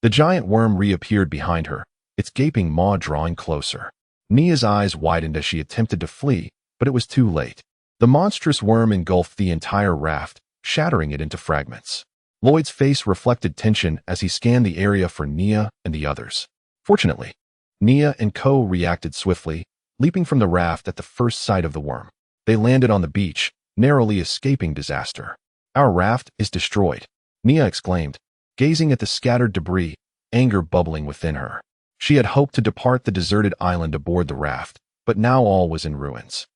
the giant worm reappeared behind her, its gaping maw drawing closer. Nia's eyes widened as she attempted to flee, but it was too late. The monstrous worm engulfed the entire raft, shattering it into fragments. Lloyd's face reflected tension as he scanned the area for Nia and the others. Fortunately, Nia and Ko reacted swiftly, leaping from the raft at the first sight of the worm. They landed on the beach, narrowly escaping disaster. "Our raft is destroyed," Nia exclaimed, gazing at the scattered debris, anger bubbling within her. She had hoped to depart the deserted island aboard the raft, but now all was in ruins.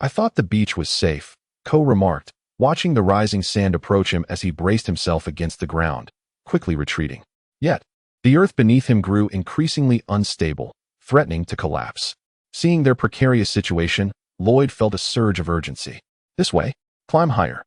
"I thought the beach was safe," Ko remarked, watching the rising sand approach him as he braced himself against the ground, quickly retreating. Yet, the earth beneath him grew increasingly unstable, threatening to collapse. Seeing their precarious situation, Lloyd felt a surge of urgency. "This way, climb higher."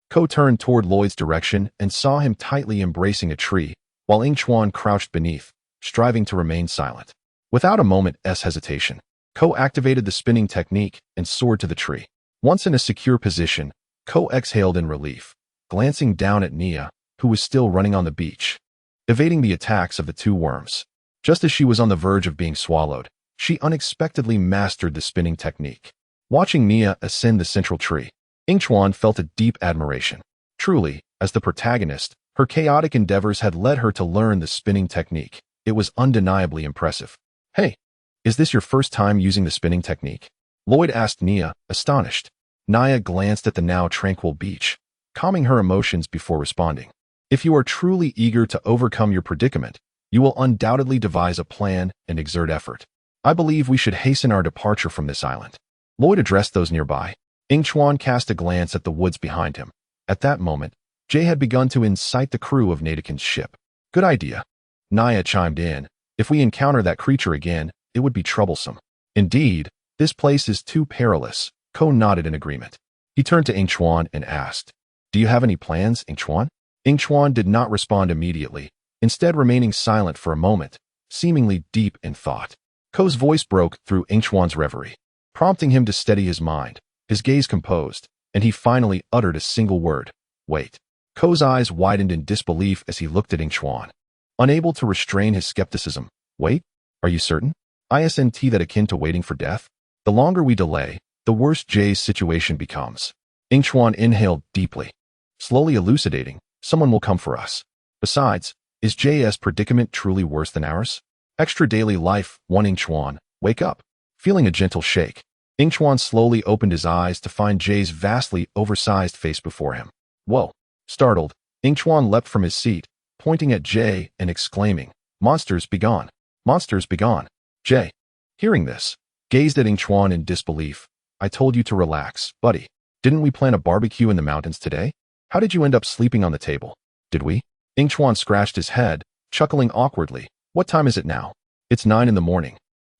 Ko turned toward Lloyd's direction and saw him tightly embracing a tree, while Yingchuan crouched beneath, striving to remain silent. Without a moment's hesitation, Ko activated the spinning technique and soared to the tree. Once in a secure position, Ko exhaled in relief, glancing down at Nia, who was still running on the beach, evading the attacks of the two worms. Just as she was on the verge of being swallowed, she unexpectedly mastered the spinning technique. Watching Nia ascend the central tree, Yingchuan felt a deep admiration. Truly, as the protagonist, her chaotic endeavors had led her to learn the spinning technique. It was undeniably impressive. "Hey, is this your first time using the spinning technique?" Lloyd asked Nia, astonished. Nia glanced at the now tranquil beach, calming her emotions before responding. "If you are truly eager to overcome your predicament, you will undoubtedly devise a plan and exert effort. I believe we should hasten our departure from this island." Lloyd addressed those nearby. Yingchuan cast a glance at the woods behind him. At that moment, Jay had begun to incite the crew of Nadakin's ship. "Good idea," Nia chimed in. "If we encounter that creature again, it would be troublesome." "Indeed, this place is too perilous," Ko nodded in agreement. He turned to Yingchuan and asked, "Do you have any plans, Yingchuan?" Yingchuan did not respond immediately, instead remaining silent for a moment, seemingly deep in thought. Ko's voice broke through Yingchuan's reverie, prompting him to steady his mind. His gaze composed, and he finally uttered a single word: "Wait." Ko's eyes widened in disbelief as he looked at Yingchuan, unable to restrain his skepticism. "Wait? Are you certain? Isn't that akin to waiting for death? The longer we delay, the worse Jay's situation becomes." Yingchuan inhaled deeply, slowly elucidating, "Someone will come for us. Besides, is Jay's predicament truly worse than ours?" "Extra daily life," one Yingchuan, "wake up." Feeling a gentle shake, Yingchuan slowly opened his eyes to find Jay's vastly oversized face before him. "Whoa." Startled, Yingchuan leapt from his seat, pointing at Jay and exclaiming, "Monsters, begone! Monsters, begone!" Jay, hearing this, gazed at Yingchuan in disbelief. "I told you to relax, buddy. Didn't we plan a barbecue in the mountains today? How did you end up sleeping on the table?" "Did we?" Yingchuan scratched his head, chuckling awkwardly. "What time is it now?" "It's 9 in the morning."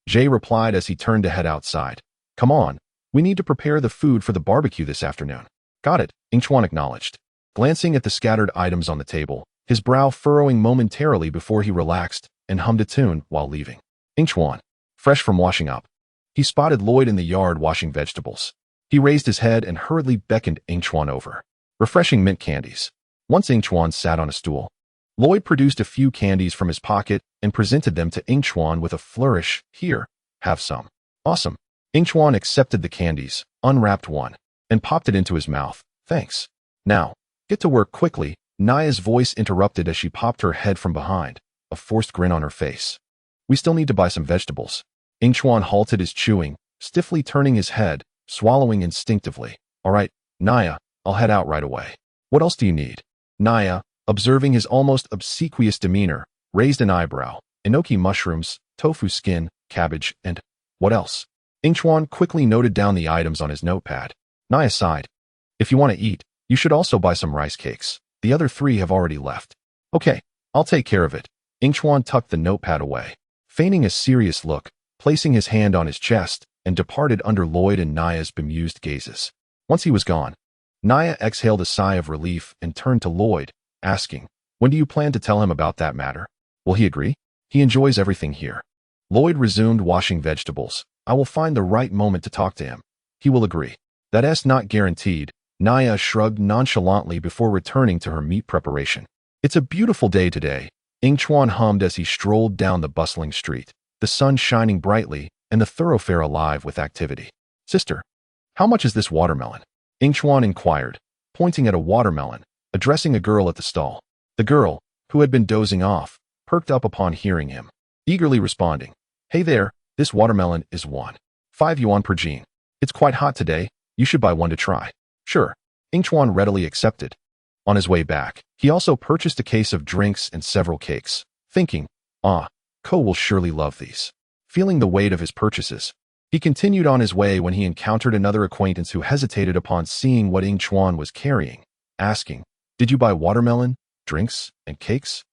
Jay replied as he turned to head outside. Come on, we need to prepare the food for the barbecue this afternoon. Got it, Yingchuan acknowledged. Glancing at the scattered items on the table, his brow furrowing momentarily before he relaxed and hummed a tune while leaving. Yingchuan, fresh from washing up. He spotted Lloyd in the yard washing vegetables. He raised his head and hurriedly beckoned Yingchuan over. Refreshing mint candies. Once Yingchuan sat on a stool, Lloyd produced a few candies from his pocket and presented them to Yingchuan with a flourish. Here, have some. Awesome. Yingchuan accepted the candies, unwrapped one, and popped it into his mouth. Thanks. Now, get to work quickly, Naya's voice interrupted as she popped her head from behind, a forced grin on her face. We still need to buy some vegetables. Yingchuan halted his chewing, stiffly turning his head, swallowing instinctively. All right, Naya, I'll head out right away. What else do you need? Naya, observing his almost obsequious demeanor, raised an eyebrow. Enoki mushrooms, tofu skin, cabbage, and what else? Yingchuan quickly noted down the items on his notepad. Naya sighed. If you want to eat, you should also buy some rice cakes. The other 3 have already left. Okay, I'll take care of it. Yingchuan tucked the notepad away, feigning a serious look, placing his hand on his chest, and departed under Lloyd and Naya's bemused gazes. Once he was gone, Naya exhaled a sigh of relief and turned to Lloyd, asking, when do you plan to tell him about that matter? Will he agree? He enjoys everything here. Lloyd resumed washing vegetables. I will find the right moment to talk to him. He will agree. That's not guaranteed. Naya shrugged nonchalantly before returning to her meat preparation. It's a beautiful day today, Yingchuan hummed as he strolled down the bustling street, the sun shining brightly and the thoroughfare alive with activity. Sister, how much is this watermelon? Yingchuan inquired, pointing at a watermelon, addressing a girl at the stall. The girl, who had been dozing off, perked up upon hearing him, eagerly responding, Hey there, this watermelon is 5 yuan per gene. It's quite hot today, you should buy one to try. Sure, Yingchuan readily accepted. On his way back, he also purchased a case of drinks and several cakes, thinking, Ko will surely love these. Feeling the weight of his purchases, he continued on his way when he encountered another acquaintance who hesitated upon seeing what Yingchuan was carrying, asking, Did you buy watermelon, drinks, and cakes?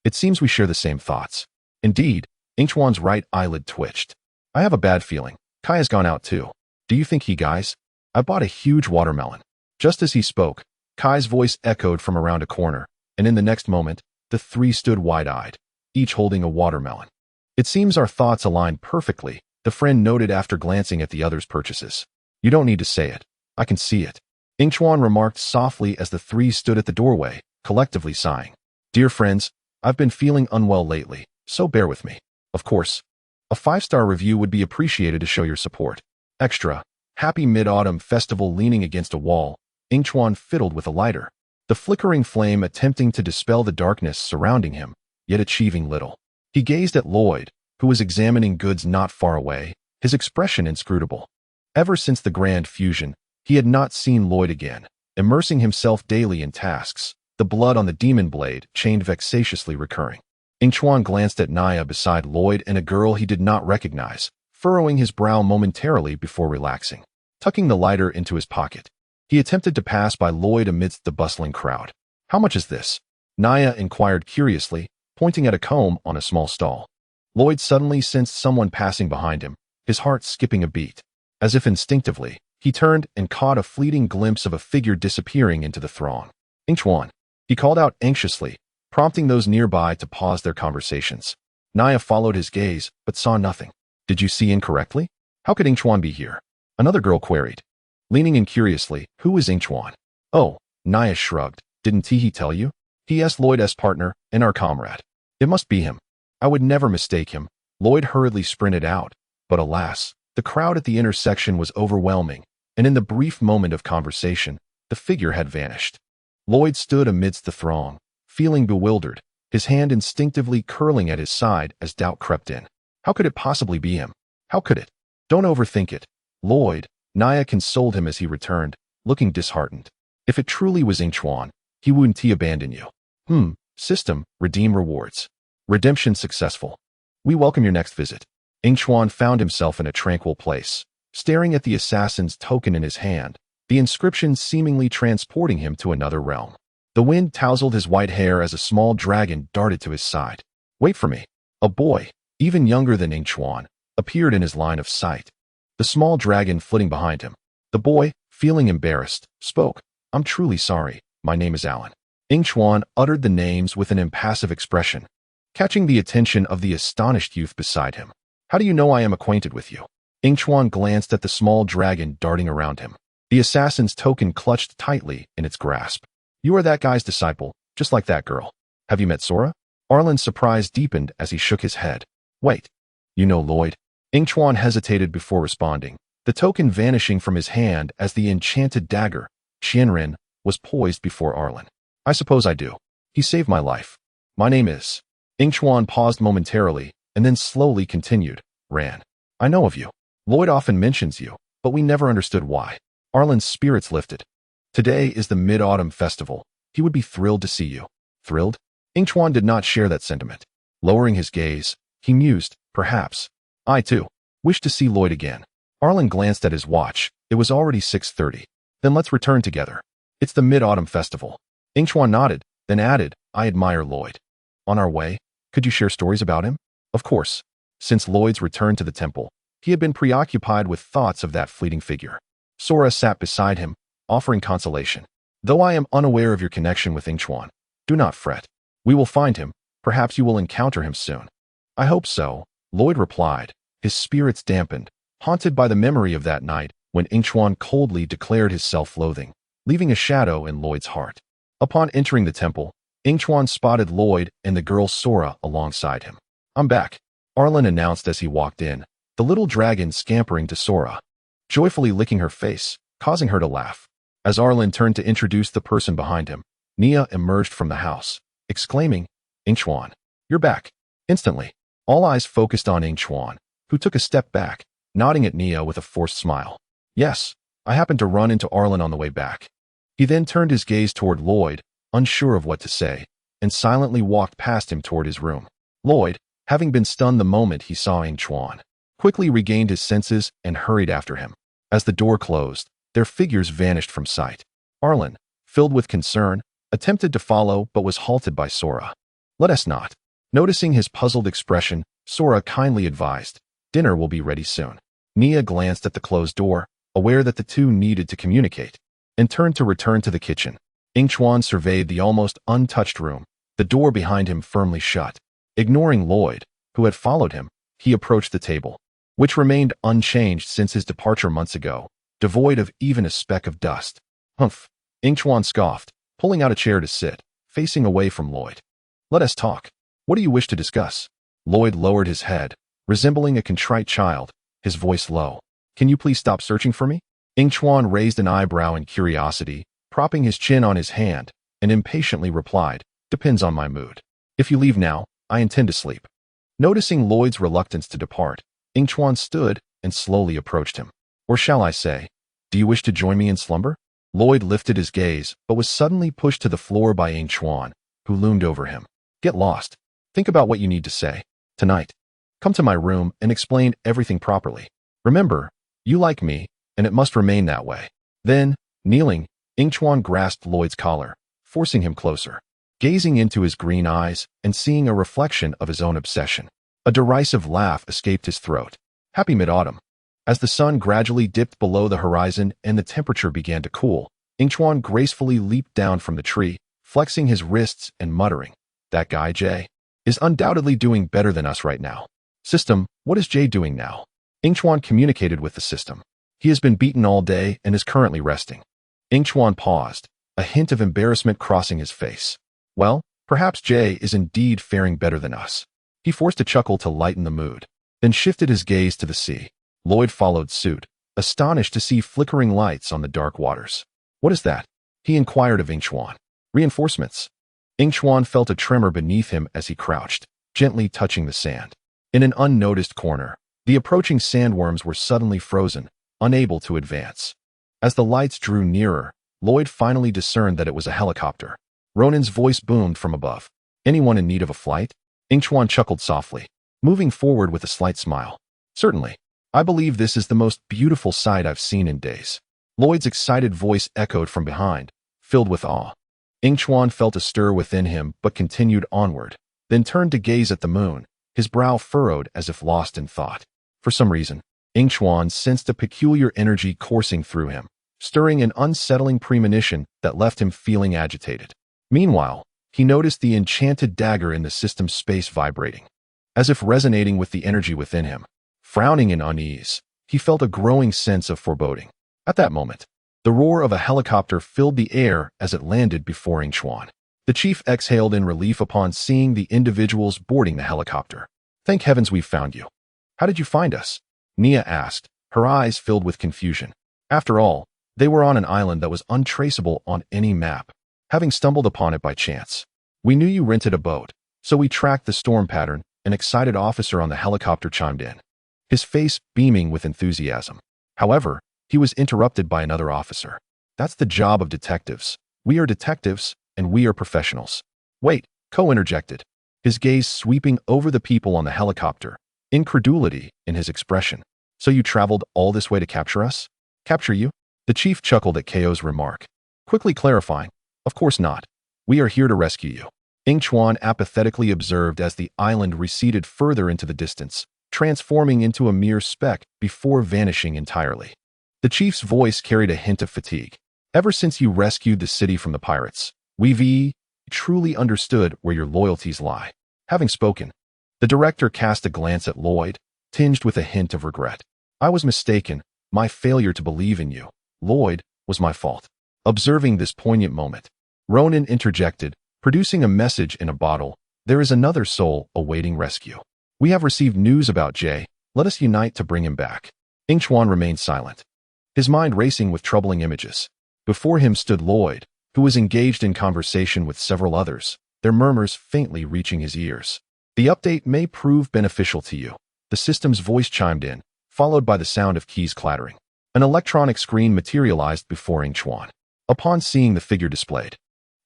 It seems we share the same thoughts. Indeed, Yingchuan's right eyelid twitched. I have a bad feeling. Kai has gone out too. Do you think he guys? I bought a huge watermelon. Just as he spoke, Kai's voice echoed from around a corner, and in the next moment, the 3 stood wide-eyed, each holding a watermelon. It seems our thoughts align perfectly, the friend noted after glancing at the other's purchases. You don't need to say it. I can see it. Yingchuan remarked softly as the 3 stood at the doorway, collectively sighing. Dear friends, I've been feeling unwell lately, so bear with me. Of course, a 5-star review would be appreciated to show your support. Extra. Happy Mid-Autumn Festival. Leaning against a wall, Yingchuan fiddled with a lighter, the flickering flame attempting to dispel the darkness surrounding him, yet achieving little. He gazed at Lloyd, who was examining goods not far away, his expression inscrutable. Ever since the grand fusion, he had not seen Lloyd again, immersing himself daily in tasks, the blood on the demon blade chained vexatiously recurring. Yingchuan glanced at Naya beside Lloyd and a girl he did not recognize, furrowing his brow momentarily before relaxing. Tucking the lighter into his pocket, he attempted to pass by Lloyd amidst the bustling crowd. How much is this? Naya inquired curiously, pointing at a comb on a small stall. Lloyd suddenly sensed someone passing behind him, his heart skipping a beat. As if instinctively, he turned and caught a fleeting glimpse of a figure disappearing into the throng. Yingchuan, he called out anxiously, prompting those nearby to pause their conversations. Naya followed his gaze, but saw nothing. Did you see incorrectly? How could Yingchuan be here? Another girl queried. Leaning in curiously, who is Yingchuan? Oh, Naya shrugged. Didn't he tell you? He is Lloyd's partner and our comrade. It must be him. I would never mistake him. Lloyd hurriedly sprinted out, but alas, the crowd at the intersection was overwhelming, and in the brief moment of conversation, the figure had vanished. Lloyd stood amidst the throng, feeling bewildered, his hand instinctively curling at his side as doubt crept in. How could it possibly be him? How could it? Don't overthink it, Lloyd, Naya consoled him as he returned, looking disheartened. If it truly was Yingchuan, he wouldn't abandon you. System, redeem rewards. Redemption successful. We welcome your next visit. Yingchuan found himself in a tranquil place, staring at the assassin's token in his hand, the inscription seemingly transporting him to another realm. The wind tousled his white hair as a small dragon darted to his side. Wait for me. A boy, even younger than Yingchuan, appeared in his line of sight. The small dragon flitting behind him. The boy, feeling embarrassed, spoke. I'm truly sorry. My name is Alan. Yingchuan uttered the names with an impassive expression, catching the attention of the astonished youth beside him. How do you know I am acquainted with you? Yingchuan glanced at the small dragon darting around him. The assassin's token clutched tightly in its grasp. You are that guy's disciple, just like that girl. Have you met Sora? Arlen's surprise deepened as he shook his head. Wait. You know Lloyd? Yingchuan hesitated before responding, the token vanishing from his hand as the enchanted dagger, Qianren, was poised before Arlen. I suppose I do. He saved my life. My name is... Yingchuan paused momentarily, and then slowly continued. Ran. I know of you. Lloyd often mentions you, but we never understood why. Arlen's spirits lifted. Today is the Mid-Autumn Festival. He would be thrilled to see you. Thrilled? Yingchuan did not share that sentiment. Lowering his gaze, he mused, perhaps. I, too, wish to see Lloyd again. Arlen glanced at his watch. It was already 6:30. Then let's return together. It's the Mid-Autumn Festival. Yingchuan nodded, then added, I admire Lloyd. On our way, could you share stories about him? Of course. Since Lloyd's return to the temple, he had been preoccupied with thoughts of that fleeting figure. Sora sat beside him, offering consolation. Though I am unaware of your connection with Yingchuan, do not fret. We will find him. Perhaps you will encounter him soon. I hope so, Lloyd replied, his spirits dampened, haunted by the memory of that night when Yingchuan coldly declared his self-loathing, leaving a shadow in Lloyd's heart. Upon entering the temple, Yingchuan spotted Lloyd and the girl Sora alongside him. I'm back, Arlen announced as he walked in, the little dragon scampering to Sora, joyfully licking her face, causing her to laugh. As Arlen turned to introduce the person behind him, Nia emerged from the house, exclaiming, Yingchuan, you're back. Instantly, all eyes focused on Yingchuan, who took a step back, nodding at Nia with a forced smile. Yes, I happened to run into Arlen on the way back. He then turned his gaze toward Lloyd, unsure of what to say, and silently walked past him toward his room. Lloyd, having been stunned the moment he saw Yingchuan, quickly regained his senses and hurried after him. As the door closed, their figures vanished from sight. Arlen, filled with concern, attempted to follow but was halted by Sora. Let us not. Noticing his puzzled expression, Sora kindly advised, dinner will be ready soon. Nia glanced at the closed door, aware that the two needed to communicate, and turned to return to the kitchen. Yingchuan surveyed the almost untouched room, the door behind him firmly shut. Ignoring Lloyd, who had followed him, he approached the table, which remained unchanged since his departure months ago, devoid of even a speck of dust. Humph, Yingchuan scoffed, pulling out a chair to sit, facing away from Lloyd. Let us talk. What do you wish to discuss? Lloyd lowered his head, resembling a contrite child, his voice low. Can you please stop searching for me? Yingchuan raised an eyebrow in curiosity, propping his chin on his hand, and impatiently replied, depends on my mood. If you leave now, I intend to sleep. Noticing Lloyd's reluctance to depart, Yingchuan stood and slowly approached him. Or shall I say, do you wish to join me in slumber? Lloyd lifted his gaze, but was suddenly pushed to the floor by Yingchuan, who loomed over him. Get lost. Think about what you need to say. Tonight. Come to my room and explain everything properly. Remember, you like me, and it must remain that way. Then, kneeling, Yingchuan grasped Lloyd's collar, forcing him closer. Gazing into his green eyes and seeing a reflection of his own obsession, a derisive laugh escaped his throat. Happy mid-autumn. As the sun gradually dipped below the horizon and the temperature began to cool, Yingchuan gracefully leaped down from the tree, flexing his wrists and muttering, that guy Jay is undoubtedly doing better than us right now. System, what is Jay doing now? Yingchuan communicated with the system. He has been beaten all day and is currently resting. Yingchuan paused, a hint of embarrassment crossing his face. Well, perhaps Jay is indeed faring better than us. He forced a chuckle to lighten the mood, then shifted his gaze to the sea. Lloyd followed suit, astonished to see flickering lights on the dark waters. What is that? He inquired of Yingchuan. Reinforcements. Yingchuan felt a tremor beneath him as he crouched, gently touching the sand. In an unnoticed corner, the approaching sandworms were suddenly frozen, unable to advance. As the lights drew nearer, Lloyd finally discerned that it was a helicopter. Ronan's voice boomed from above. Anyone in need of a flight? Yingchuan chuckled softly, moving forward with a slight smile. Certainly. I believe this is the most beautiful sight I've seen in days. Lloyd's excited voice echoed from behind, filled with awe. Yingchuan felt a stir within him but continued onward, then turned to gaze at the moon, his brow furrowed as if lost in thought. For some reason, Yingchuan sensed a peculiar energy coursing through him, stirring an unsettling premonition that left him feeling agitated. Meanwhile, he noticed the enchanted dagger in the system's space vibrating, as if resonating with the energy within him. Frowning in unease, he felt a growing sense of foreboding. At that moment, the roar of a helicopter filled the air as it landed before Yingchuan. The chief exhaled in relief upon seeing the individuals boarding the helicopter. "Thank heavens we've found you. How did you find us?" Nia asked, her eyes filled with confusion. After all, they were on an island that was untraceable on any map, having stumbled upon it by chance. "We knew you rented a boat, so we tracked the storm pattern," an excited officer on the helicopter chimed in, his face beaming with enthusiasm. However, he was interrupted by another officer. "That's the job of detectives. We are detectives, and we are professionals." "Wait," Ko interjected, his gaze sweeping over the people on the helicopter, incredulity in his expression. "So you traveled all this way to capture us?" "Capture you?" The chief chuckled at Ko's remark, quickly clarifying, "Of course not. We are here to rescue you." Yingchuan apathetically observed as the island receded further into the distance, transforming into a mere speck before vanishing entirely. The chief's voice carried a hint of fatigue. "Ever since you rescued the city from the pirates, we've truly understood where your loyalties lie." Having spoken, the director cast a glance at Lloyd, tinged with a hint of regret. "I was mistaken. My failure to believe in you, Lloyd, was my fault." Observing this poignant moment, Ronan interjected, producing a message in a bottle. "There is another soul awaiting rescue. We have received news about Jay. Let us unite to bring him back." Yingchuan remained silent, his mind racing with troubling images. Before him stood Lloyd, who was engaged in conversation with several others, their murmurs faintly reaching his ears. "The update may prove beneficial to you," the system's voice chimed in, followed by the sound of keys clattering. An electronic screen materialized before Yingchuan. Upon seeing the figure displayed,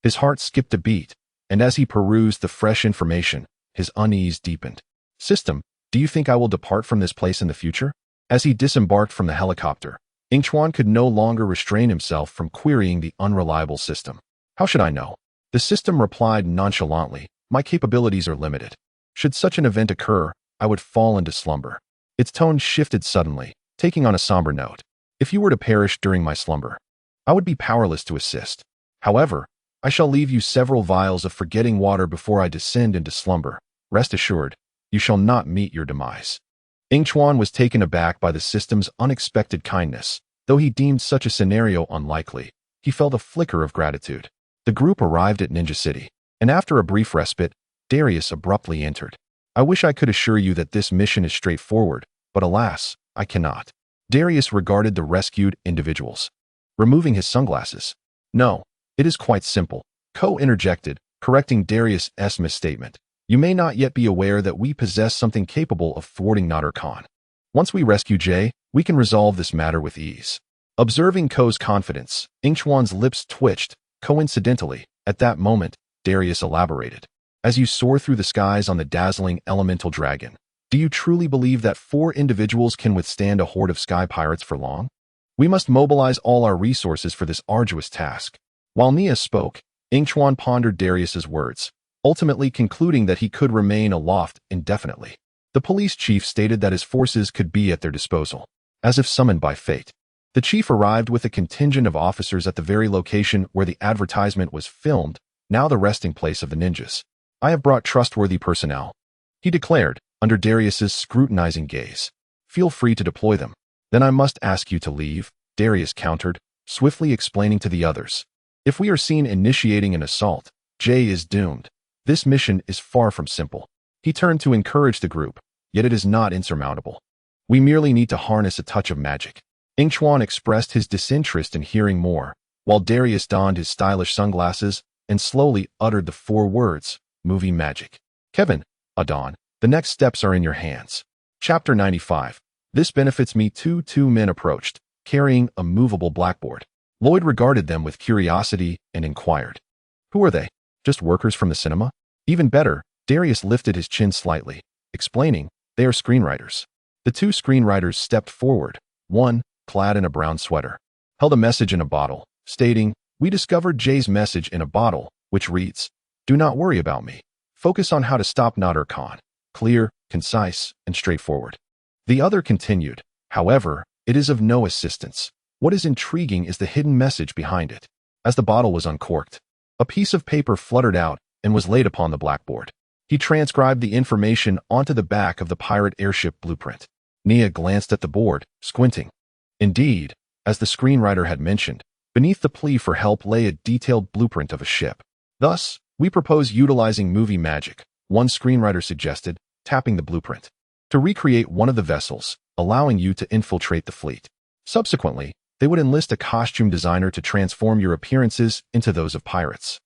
his heart skipped a beat, and as he perused the fresh information, his unease deepened. "System, do you think I will depart from this place in the future?" As he disembarked from the helicopter, Yingchuan could no longer restrain himself from querying the unreliable system. "How should I know?" The system replied nonchalantly, "My capabilities are limited. Should such an event occur, I would fall into slumber." Its tone shifted suddenly, taking on a somber note. "If you were to perish during my slumber, I would be powerless to assist. However, I shall leave you several vials of forgetting water before I descend into slumber. Rest assured, you shall not meet your demise." Yingchuan was taken aback by the system's unexpected kindness. Though he deemed such a scenario unlikely, he felt a flicker of gratitude. The group arrived at Ninja City, and after a brief respite, Darius abruptly entered. "I wish I could assure you that this mission is straightforward, but alas, I cannot." Darius regarded the rescued individuals, removing his sunglasses. "No, it is quite simple," Ko interjected, correcting Darius' misstatement. "You may not yet be aware that we possess something capable of thwarting Nader Khan. Once we rescue Jay, we can resolve this matter with ease." Observing Ko's confidence, Yingchuan's lips twitched. Coincidentally, at that moment, Darius elaborated. "As you soar through the skies on the dazzling elemental dragon, do you truly believe that 4 individuals can withstand a horde of sky pirates for long? We must mobilize all our resources for this arduous task." While Nia spoke, Yingchuan pondered Darius's words, ultimately concluding that he could remain aloft indefinitely. The police chief stated that his forces could be at their disposal, as if summoned by fate. The chief arrived with a contingent of officers at the very location where the advertisement was filmed, now the resting place of the ninjas. "I have brought trustworthy personnel," he declared, under Darius's scrutinizing gaze. "Feel free to deploy them." "Then I must ask you to leave," Darius countered, swiftly explaining to the others. "If we are seen initiating an assault, Jay is doomed. This mission is far from simple." He turned to encourage the group, "Yet it is not insurmountable. We merely need to harness a touch of magic." Yingchuan expressed his disinterest in hearing more, while Darius donned his stylish sunglasses and slowly uttered the 4 words, "Movie magic." "Kevin, Adon, the next steps are in your hands." Chapter 95. This benefits me. Two men approached, carrying a movable blackboard. Lloyd regarded them with curiosity and inquired, "Who are they? Just workers from the cinema?" Even better, Darius lifted his chin slightly, explaining, "They are screenwriters." The 2 screenwriters stepped forward. One, clad in a brown sweater, held a message in a bottle, stating, "We discovered Jay's message in a bottle, which reads, 'Do not worry about me. Focus on how to stop Nader Khan.' Clear, concise, and straightforward." The other continued, "However, it is of no assistance. What is intriguing is the hidden message behind it." As the bottle was uncorked, a piece of paper fluttered out and was laid upon the blackboard. He transcribed the information onto the back of the pirate airship blueprint. Nia glanced at the board, squinting. Indeed, as the screenwriter had mentioned, beneath the plea for help lay a detailed blueprint of a ship. "Thus, we propose utilizing movie magic," one screenwriter suggested, tapping the blueprint, "to recreate one of the vessels, allowing you to infiltrate the fleet. Subsequently, they would enlist a costume designer to transform your appearances into those of pirates.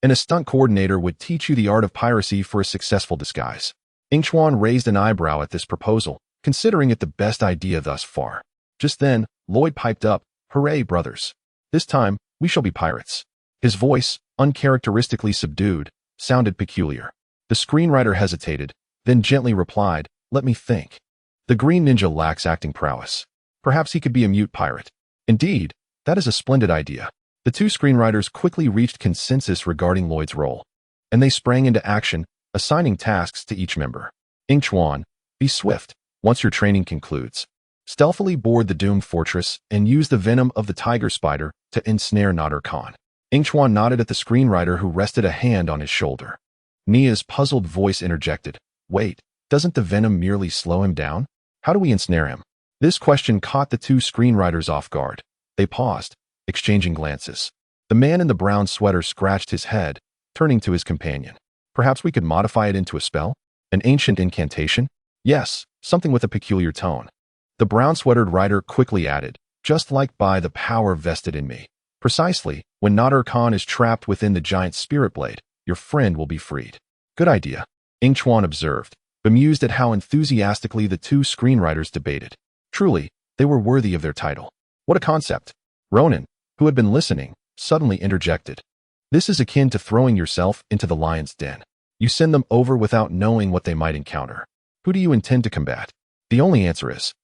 And a stunt coordinator would teach you the art of piracy for a successful disguise." Yingchuan raised an eyebrow at this proposal, considering it the best idea thus far. Just then, Lloyd piped up, "Hooray, brothers. This time, we shall be pirates." His voice, uncharacteristically subdued, sounded peculiar. The screenwriter hesitated, then gently replied, "Let me think. The green ninja lacks acting prowess. Perhaps he could be a mute pirate." "Indeed, that is a splendid idea." The two screenwriters quickly reached consensus regarding Lloyd's role, and they sprang into action, assigning tasks to each member. "Yingchuan, be swift. Once your training concludes, stealthily board the doomed fortress and use the venom of the tiger spider to ensnare Naruto. Yingchuan nodded at the screenwriter, who rested a hand on his shoulder. Nia's puzzled voice interjected, "Wait, doesn't the venom merely slow him down? How do we ensnare him?" This question caught the two screenwriters off guard. They paused, exchanging glances. The man in the brown sweater scratched his head, turning to his companion. "Perhaps we could modify it into a spell? An ancient incantation?" "Yes, something with a peculiar tone." The brown-sweatered writer quickly added, "Just like by the power vested in me. Precisely, when Naruto is trapped within the giant spirit blade, your friend will be freed." "Good idea," Yingchuan observed, bemused at how enthusiastically the two screenwriters debated. Truly, they were worthy of their title. "What a concept." Ronan, who had been listening, suddenly interjected, "This is akin to throwing yourself into the lion's den. You send them over without knowing what they might encounter. Who do you intend to combat?" "The only answer is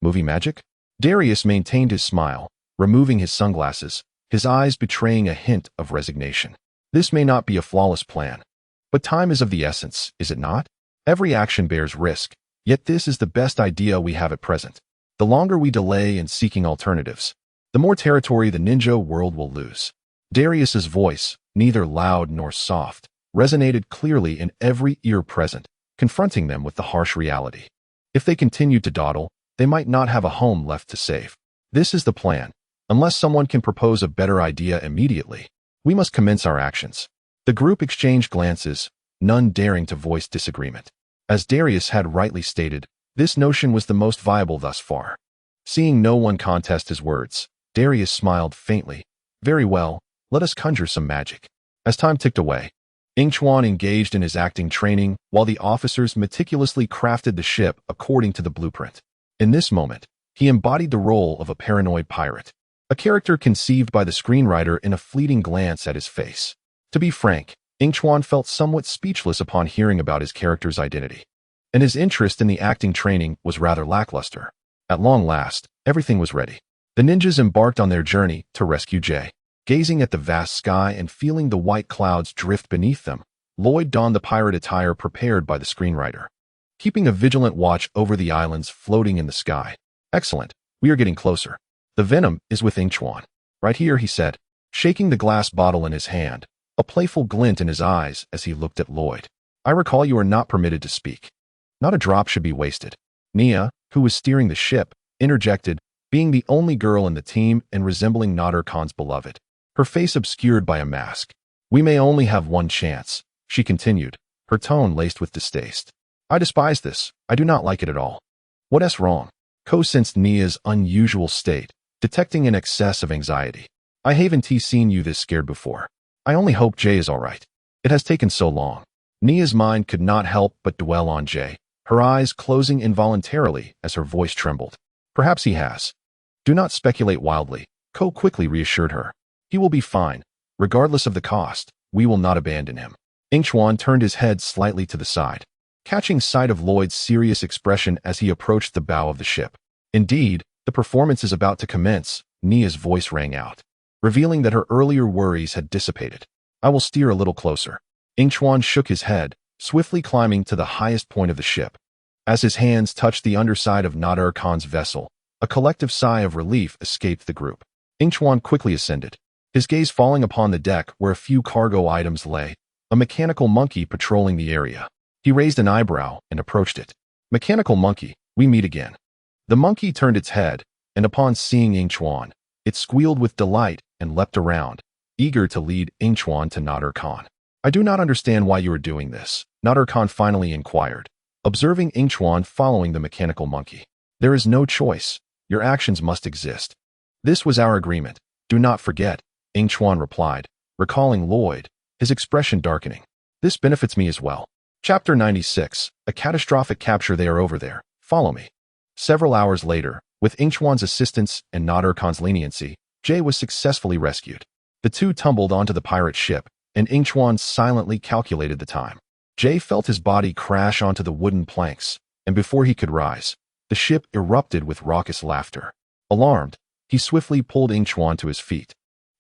movie magic." Darius maintained his smile, removing his sunglasses, his eyes betraying a hint of resignation. "This may not be a flawless plan, but time is of the essence, is it not? Every action bears risk, yet this is the best idea we have at present. The longer we delay in seeking alternatives, the more territory the ninja world will lose." Darius's voice, neither loud nor soft, resonated clearly in every ear present, confronting them with the harsh reality. If they continued to dawdle, they might not have a home left to save. "This is the plan. Unless someone can propose a better idea immediately, we must commence our actions." The group exchanged glances, none daring to voice disagreement. As Darius had rightly stated, this notion was the most viable thus far. Seeing no one contest his words, Darius smiled faintly. "Very well, let us conjure some magic." As time ticked away, Yingchuan engaged in his acting training while the officers meticulously crafted the ship according to the blueprint. In this moment, he embodied the role of a paranoid pirate, a character conceived by the screenwriter in a fleeting glance at his face. To be frank, Yingchuan felt somewhat speechless upon hearing about his character's identity, and his interest in the acting training was rather lackluster. At long last, everything was ready. The ninjas embarked on their journey to rescue Jay. Gazing at the vast sky and feeling the white clouds drift beneath them, Lloyd donned the pirate attire prepared by the screenwriter, keeping a vigilant watch over the islands floating in the sky. "Excellent, we are getting closer. The venom is with Yingchuan. Right here," he said, shaking the glass bottle in his hand, a playful glint in his eyes as he looked at Lloyd. "I recall you are not permitted to speak. Not a drop should be wasted." Nia, who was steering the ship, interjected, being the only girl in the team and resembling Naruto's beloved, her face obscured by a mask. "We may only have one chance," she continued, her tone laced with distaste. "I despise this. I do not like it at all." "What's wrong?" Ko sensed Nia's unusual state, detecting an excess of anxiety. "I haven't seen you this scared before. I only hope Jay is all right. It has taken so long." Nia's mind could not help but dwell on Jay, her eyes closing involuntarily as her voice trembled. "Perhaps he has." "Do not speculate wildly," Ko quickly reassured her. "He will be fine. Regardless of the cost, we will not abandon him." Yingchuan turned his head slightly to the side, catching sight of Lloyd's serious expression as he approached the bow of the ship. "Indeed, the performance is about to commence," Nia's voice rang out, revealing that her earlier worries had dissipated. "I will steer a little closer." Yingchuan shook his head, swiftly climbing to the highest point of the ship. As his hands touched the underside of Nader Khan's vessel, a collective sigh of relief escaped the group. Yingchuan quickly ascended, his gaze falling upon the deck where a few cargo items lay, a mechanical monkey patrolling the area. He raised an eyebrow and approached it. "Mechanical monkey, we meet again." The monkey turned its head, and upon seeing Yingchuan, it squealed with delight and leapt around, eager to lead Yingchuan to Nader Khan. "I do not understand why you are doing this," Nader Khan finally inquired, observing Yingchuan following the mechanical monkey. "There is no choice. Your actions must exist. This was our agreement. Do not forget," Yingchuan replied, recalling Lloyd, his expression darkening. "This benefits me as well." Chapter 96, A Catastrophic Capture. They are over there. Follow me. Several hours later, with Yingchuan's assistance and Nader Khan's leniency, Jay was successfully rescued. The two tumbled onto the pirate ship, and Yingchuan silently calculated the time. Jay felt his body crash onto the wooden planks, and before he could rise, the ship erupted with raucous laughter. Alarmed, he swiftly pulled Yingchuan to his feet,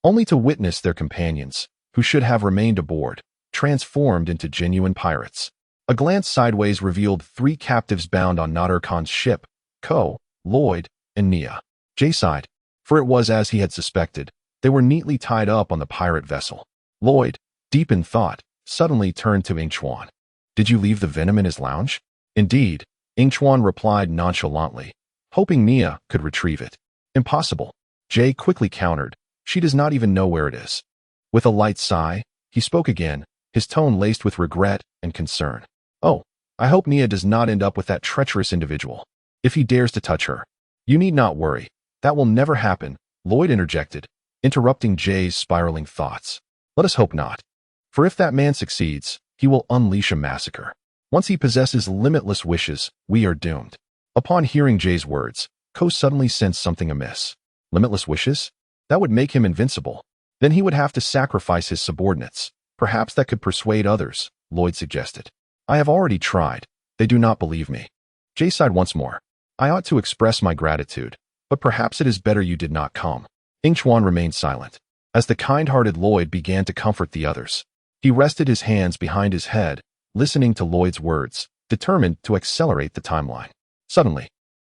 only to witness their companions, who should have remained aboard, transformed into genuine pirates. A glance sideways revealed 3 captives bound on Nader Khan's ship: Ko, Lloyd, and Nia. Jay sighed, for it was as he had suspected. They were neatly tied up on the pirate vessel. Lloyd, deep in thought, suddenly turned to Yingchuan. "Did you leave the venom in his lounge?" "Indeed," Yingchuan replied nonchalantly, hoping Nia could retrieve it. "Impossible," Jay quickly countered. "She does not even know where it is." With a light sigh, he spoke again, his tone laced with regret and concern. "Oh, I hope Nia does not end up with that treacherous individual. If he dares to touch her." "You need not worry. That will never happen," Lloyd interjected, interrupting Jay's spiraling thoughts. "Let us hope not. For if that man succeeds, he will unleash a massacre. Once he possesses limitless wishes, we are doomed." Upon hearing Jay's words, Ko suddenly sensed something amiss. Limitless wishes? That would make him invincible. Then he would have to sacrifice his subordinates. "Perhaps that could persuade others," Lloyd suggested. "I have already tried. They do not believe me." Jay sighed once more. "I ought to express my gratitude, but perhaps it is better you did not come." Yingchuan remained silent. As the kind-hearted Lloyd began to comfort the others, he rested his hands behind his head, listening to Lloyd's words, determined to accelerate the timeline. Suddenly,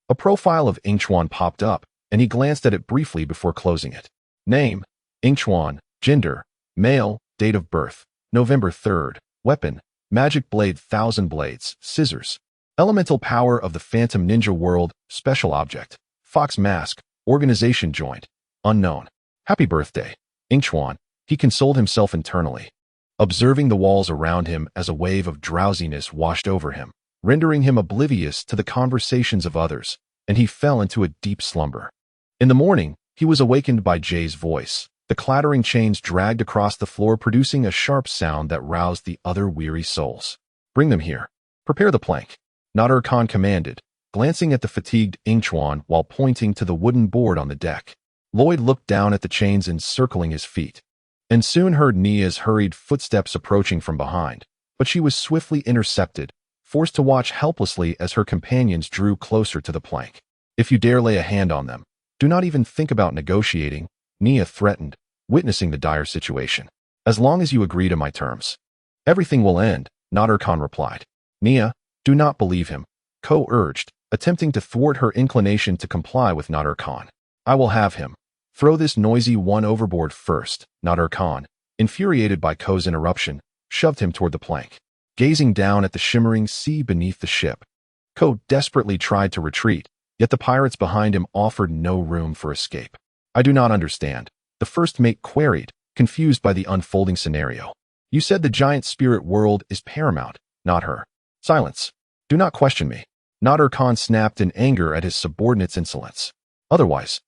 a profile of Yingchuan popped up, and he glanced at it briefly before closing it. Name: Yingchuan. Gender: male. Date of birth: November 3rd. Weapon: magic blade, 1,000 blades, scissors. Elemental power of the Phantom Ninja world. Special object: fox mask. Organization joined. Unknown. Happy birthday, Yingchuan, he consoled himself internally, observing the walls around him as a wave of drowsiness washed over him, rendering him oblivious to the conversations of others, and he fell into a deep slumber. In the morning, he was awakened by Jay's voice. The clattering chains dragged across the floor, producing a sharp sound that roused the other weary souls. "Bring them here. Prepare the plank," Nader Khan commanded, glancing at the fatigued Yingchuan while pointing to the wooden board on the deck. Lloyd looked down at the chains encircling his feet, and soon heard Nia's hurried footsteps approaching from behind, but she was swiftly intercepted, forced to watch helplessly as her companions drew closer to the plank. "If you dare lay a hand on them, do not even think about negotiating," Nia threatened, witnessing the dire situation. "As long as you agree to my terms, everything will end," Nader Khan replied. "Nia, do not believe him," Ko urged, attempting to thwart her inclination to comply with Nader Khan. "I will have him. Throw this noisy one overboard first," Nader Khan, infuriated by Ko's interruption, shoved him toward the plank. Gazing down at the shimmering sea beneath the ship, Ko desperately tried to retreat, yet the pirates behind him offered no room for escape. "I do not understand," the first mate queried, confused by the unfolding scenario. "You said the giant spirit world is paramount, not her." "Silence. Do not question me," Nader Khan snapped in anger at his subordinate's insolence. "Otherwise,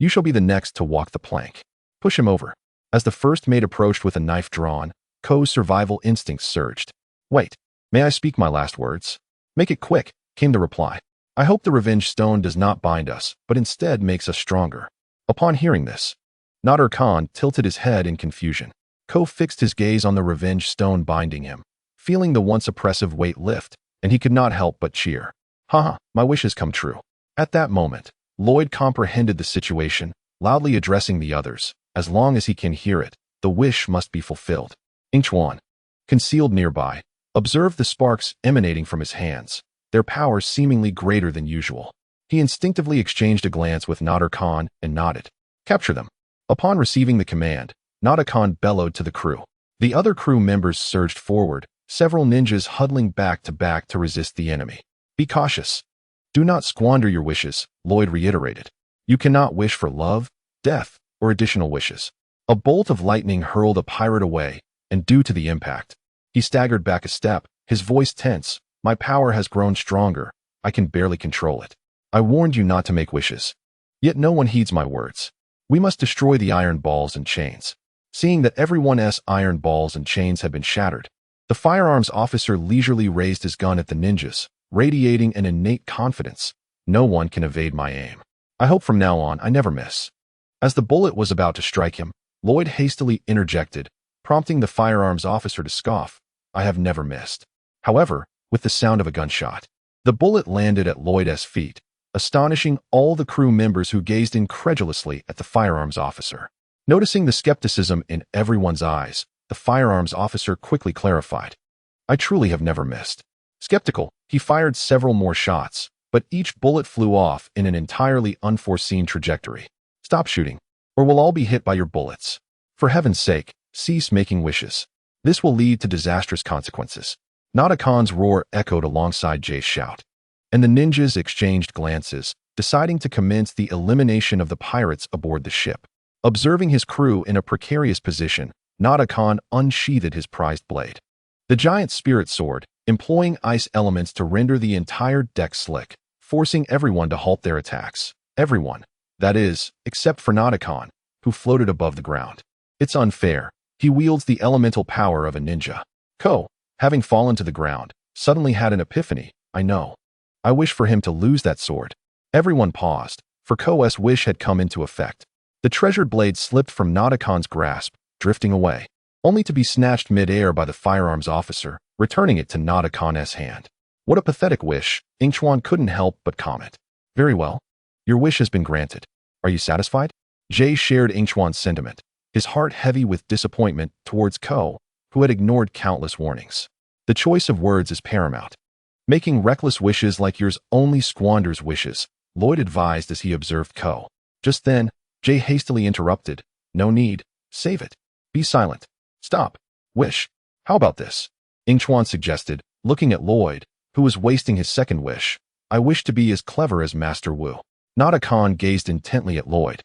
you shall be the next to walk the plank. Push him over." As the first mate approached with a knife drawn, Ko's survival instincts surged. "Wait, may I speak my last words?" "Make it quick," came the reply. "I hope the revenge stone does not bind us, but instead makes us stronger." Upon hearing this, Nader Khan tilted his head in confusion. Ko fixed his gaze on the revenge stone binding him, feeling the once oppressive weight lift, and he could not help but cheer. "Haha, my wish has come true." At that moment, Lloyd comprehended the situation, loudly addressing the others. As long as he can hear it, the wish must be fulfilled. Yingchuan, concealed nearby, observed the sparks emanating from his hands. their power seemingly greater than usual. He instinctively exchanged a glance with Naruto and nodded. Capture them. Upon receiving the command, Naruto bellowed to the crew. The other crew members surged forward, several ninjas huddling back to resist the enemy. Be cautious. Do not squander your wishes, Lloyd reiterated. You cannot wish for love, death, or additional wishes. A bolt of lightning hurled a pirate away, and due to the impact, he staggered back a step, his voice tense. My power has grown stronger. I can barely control it. I warned you not to make wishes. Yet no one heeds my words. We must destroy the iron balls and chains. Seeing that everyone's iron balls and chains had been shattered, the firearms officer leisurely raised his gun at the ninjas, radiating an innate confidence. No one can evade my aim. I hope from now on I never miss. As the bullet was about to strike him, Lloyd hastily interjected, prompting the firearms officer to scoff. I have never missed. However, with the sound of a gunshot, the bullet landed at Lloyd's feet, astonishing all the crew members who gazed incredulously at the firearms officer. Noticing the skepticism in everyone's eyes, the firearms officer quickly clarified. I truly have never missed. Skeptical, he fired several more shots, but each bullet flew off in an entirely unforeseen trajectory. Stop shooting, or we'll all be hit by your bullets. For heaven's sake, cease making wishes. This will lead to disastrous consequences. Naruto's roar echoed alongside Jay's shout, and the ninjas exchanged glances, deciding to commence the elimination of the pirates aboard the ship. Observing his crew in a precarious position, Naruto unsheathed his prized blade. The giant spirit sword, employing ice elements to render the entire deck slick, forcing everyone to halt their attacks. Everyone, that is, except for Naruto, who floated above the ground. It's unfair. He wields the elemental power of a ninja. Ko, having fallen to the ground, suddenly had an epiphany. I know. I wish for him to lose that sword. Everyone paused, for Ko's wish had come into effect. The treasured blade slipped from Naruto's grasp, drifting away, only to be snatched mid-air by the firearms officer, returning it to Naruto's hand. What a pathetic wish, Yingchuan couldn't help but comment. Very well. Your wish has been granted. Are you satisfied? Jay shared Yingchuan's sentiment, his heart heavy with disappointment towards Ko, who had ignored countless warnings. The choice of words is paramount. Making reckless wishes like yours only squanders wishes, Lloyd advised as he observed Ko. Just then, Jay hastily interrupted. No need. Save it. Be silent. Stop. Wish. How about this? Yingchuan suggested, looking at Lloyd, who was wasting his second wish. I wish to be as clever as Master Wu. Naruto gazed intently at Lloyd,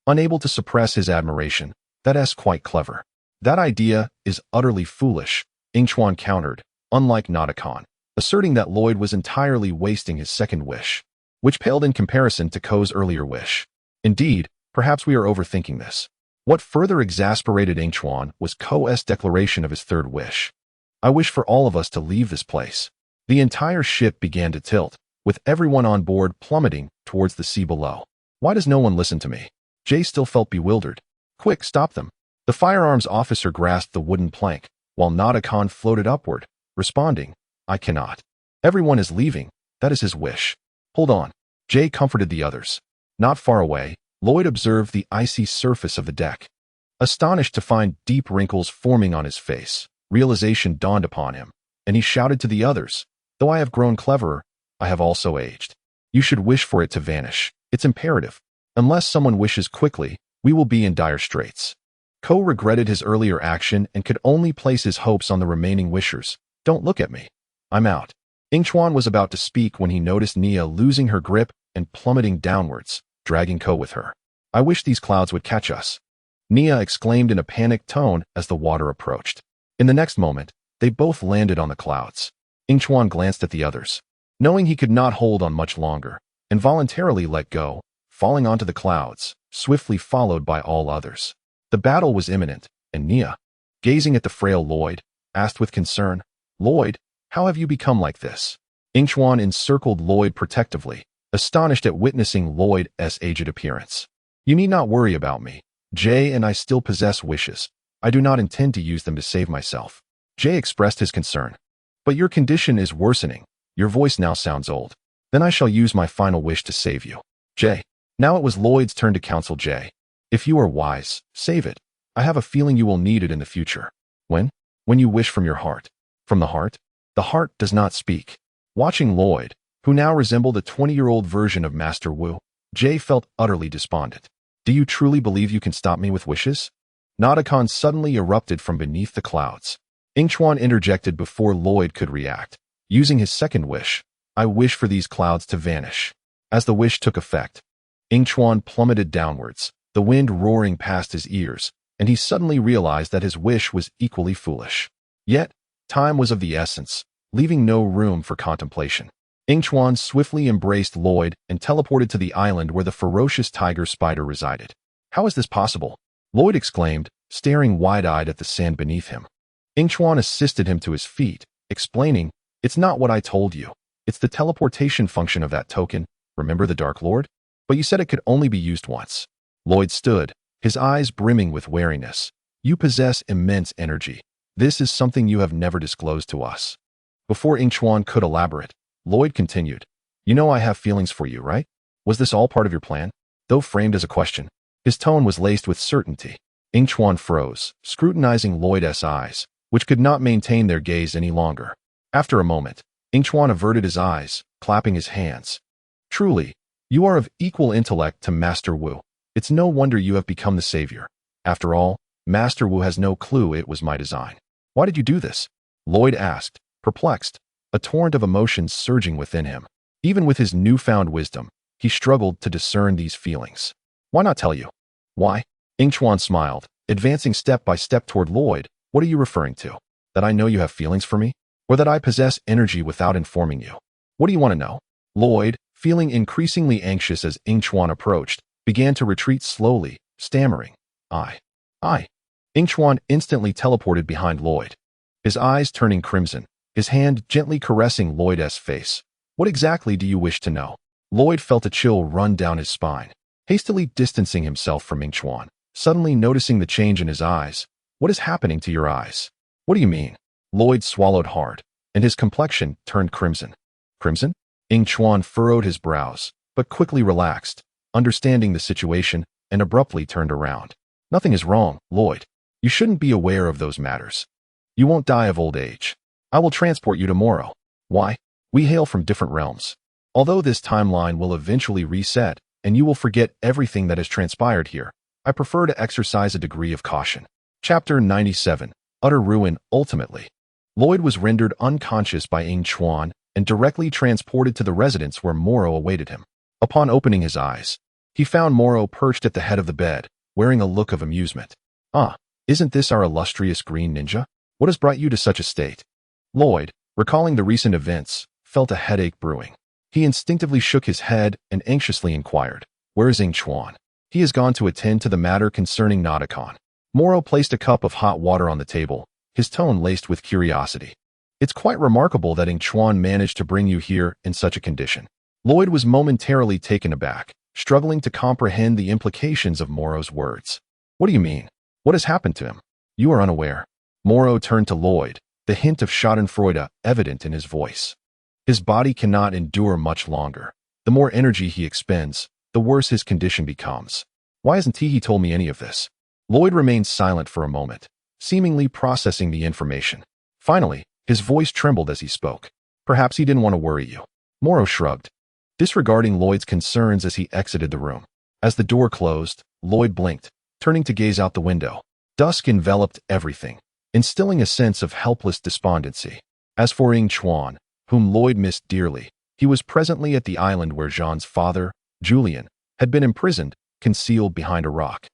unable to suppress his admiration. That's quite clever. That idea is utterly foolish, Yingchuan countered, unlike Naruto, asserting that Lloyd was entirely wasting his second wish, which paled in comparison to Ko's earlier wish. Indeed, perhaps we are overthinking this. What further exasperated Yingchuan was Ko's declaration of his third wish. I wish for all of us to leave this place. The entire ship began to tilt, with everyone on board plummeting towards the sea below. Why does no one listen to me? Jay still felt bewildered. Quick, stop them. The firearms officer grasped the wooden plank, while Naruto floated upward, responding, I cannot. Everyone is leaving. That is his wish. Hold on. Jay comforted the others. Not far away, Lloyd observed the icy surface of the deck. Astonished to find deep wrinkles forming on his face, realization dawned upon him, and he shouted to the others, though I have grown cleverer, I have also aged. You should wish for it to vanish. It's imperative. Unless someone wishes quickly, we will be in dire straits. Ko regretted his earlier action and could only place his hopes on the remaining wishers. Don't look at me. I'm out. Yingchuan was about to speak when he noticed Nia losing her grip and plummeting downwards, dragging Ko with her. I wish these clouds would catch us. Nia exclaimed in a panicked tone as the water approached. In the next moment, they both landed on the clouds. Yingchuan glanced at the others, knowing he could not hold on much longer, and voluntarily let go, falling onto the clouds, swiftly followed by all others. The battle was imminent, and Nia, gazing at the frail Lloyd, asked with concern, Lloyd, how have you become like this? Yingchuan encircled Lloyd protectively, astonished at witnessing Lloyd's aged appearance. You need not worry about me. Jay and I still possess wishes. I do not intend to use them to save myself. Jay expressed his concern. But your condition is worsening. Your voice now sounds old. Then I shall use my final wish to save you. Jay. Now it was Lloyd's turn to counsel Jay. If you are wise, save it. I have a feeling you will need it in the future. When? When you wish from your heart. From the heart? The heart does not speak. Watching Lloyd, who now resembled a 20-year-old version of Master Wu, Jay felt utterly despondent. Do you truly believe you can stop me with wishes? Nadakon suddenly erupted from beneath the clouds. Yingchuan interjected before Lloyd could react. Using his second wish, I wish for these clouds to vanish. As the wish took effect, Yingchuan plummeted downwards, the wind roaring past his ears, and he suddenly realized that his wish was equally foolish. Yet, time was of the essence, leaving no room for contemplation. Yingchuan swiftly embraced Lloyd and teleported to the island where the ferocious tiger spider resided. How is this possible? Lloyd exclaimed, staring wide-eyed at the sand beneath him. Yingchuan assisted him to his feet, explaining, It's not what I told you. It's the teleportation function of that token. Remember the Dark Lord? But you said it could only be used once. Lloyd stood, his eyes brimming with wariness. You possess immense energy. This is something you have never disclosed to us. Before Yingchuan could elaborate, Lloyd continued, You know I have feelings for you, right? Was this all part of your plan? Though framed as a question, his tone was laced with certainty. Yingchuan froze, scrutinizing Lloyd's eyes, which could not maintain their gaze any longer. After a moment, Yingchuan averted his eyes, clapping his hands. Truly, you are of equal intellect to Master Wu. It's no wonder you have become the savior. After all, Master Wu has no clue it was my design. Why did you do this? Lloyd asked, perplexed, a torrent of emotions surging within him. Even with his newfound wisdom, he struggled to discern these feelings. Why not tell you? Why? Yingchuan smiled, advancing step by step toward Lloyd. What are you referring to? That I know you have feelings for me? Or that I possess energy without informing you? What do you want to know? Lloyd, feeling increasingly anxious as Yingchuan approached, began to retreat slowly, stammering, I. Yingchuan instantly teleported behind Lloyd, his eyes turning crimson, his hand gently caressing Lloyd's face. What exactly do you wish to know? Lloyd felt a chill run down his spine, hastily distancing himself from Yingchuan, suddenly noticing the change in his eyes. What is happening to your eyes? What do you mean? Lloyd swallowed hard, and his complexion turned crimson. Crimson? Yingchuan furrowed his brows, but quickly relaxed, understanding the situation, and abruptly turned around. Nothing is wrong, Lloyd. You shouldn't be aware of those matters. You won't die of old age. I will transport you tomorrow. Why? We hail from different realms. Although this timeline will eventually reset, and you will forget everything that has transpired here, I prefer to exercise a degree of caution. Chapter 97. Utter Ruin. Ultimately, Lloyd was rendered unconscious by Yingchuan and directly transported to the residence where Moro awaited him. Upon opening his eyes, he found Moro perched at the head of the bed, wearing a look of amusement. Isn't this our illustrious green ninja? What has brought you to such a state? Lloyd, recalling the recent events, felt a headache brewing. He instinctively shook his head and anxiously inquired, Where is Yingchuan? He has gone to attend to the matter concerning Nadakon. Moro placed a cup of hot water on the table, his tone laced with curiosity. It's quite remarkable that Yingchuan managed to bring you here in such a condition. Lloyd was momentarily taken aback, struggling to comprehend the implications of Moro's words. What do you mean? What has happened to him? You are unaware. Moro turned to Lloyd, the hint of schadenfreude evident in his voice. His body cannot endure much longer. The more energy he expends, the worse his condition becomes. Why hasn't he told me any of this? Lloyd remained silent for a moment, seemingly processing the information. Finally, his voice trembled as he spoke. Perhaps he didn't want to worry you. Moro shrugged, disregarding Lloyd's concerns as he exited the room. As the door closed, Lloyd blinked, turning to gaze out the window. Dusk enveloped everything, instilling a sense of helpless despondency. As for Yingchuan, whom Lloyd missed dearly, he was presently at the island where Jean's father, Julian, had been imprisoned, concealed behind a rock.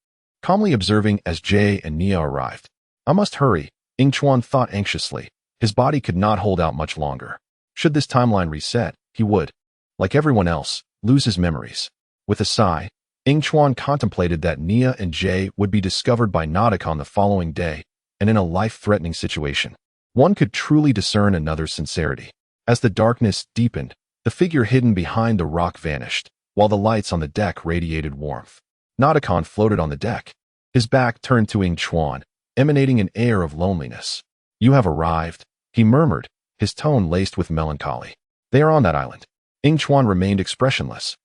Calmly observing as Jay and Nia arrived. I must hurry, Yingchuan thought anxiously. His body could not hold out much longer. Should this timeline reset, he would, like everyone else, lose his memories. With a sigh, Yingchuan contemplated that Nia and Jay would be discovered by Nadakon the following day, and in a life-threatening situation. One could truly discern another's sincerity. As the darkness deepened, the figure hidden behind the rock vanished, while the lights on the deck radiated warmth. Nadakon floated on the deck, his back turned to Yingchuan, emanating an air of loneliness. You have arrived, he murmured, his tone laced with melancholy. They are on that island. Yingchuan remained expressionless.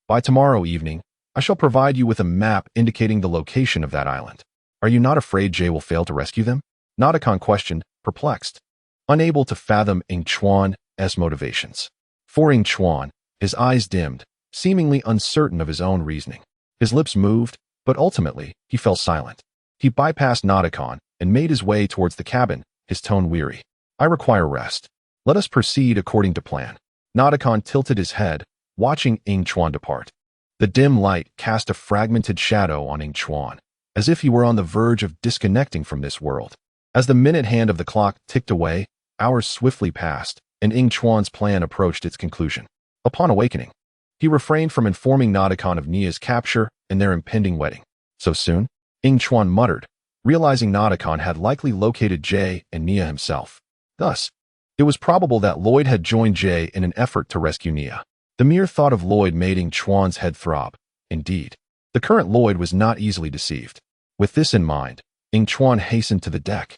By tomorrow evening, I shall provide you with a map indicating the location of that island. Are you not afraid Jay will fail to rescue them? Nadakon questioned, perplexed, unable to fathom Yingchuan's motivations. For Yingchuan, his eyes dimmed, seemingly uncertain of his own reasoning. His lips moved, but ultimately, he fell silent. He bypassed Nadakon and made his way towards the cabin, his tone weary. I require rest. Let us proceed according to plan. Nadakon tilted his head, watching Yingchuan depart. The dim light cast a fragmented shadow on Yingchuan, as if he were on the verge of disconnecting from this world. As the minute hand of the clock ticked away, hours swiftly passed, and Yingchuan's plan approached its conclusion. Upon awakening, he refrained from informing Nadakon of Nia's capture and their impending wedding. So soon? Yingchuan muttered, realizing Nadakon had likely located Jay and Nia himself. Thus, it was probable that Lloyd had joined Jay in an effort to rescue Nia. The mere thought of Lloyd made Yingchuan's head throb. Indeed, the current Lloyd was not easily deceived. With this in mind, Yingchuan hastened to the deck,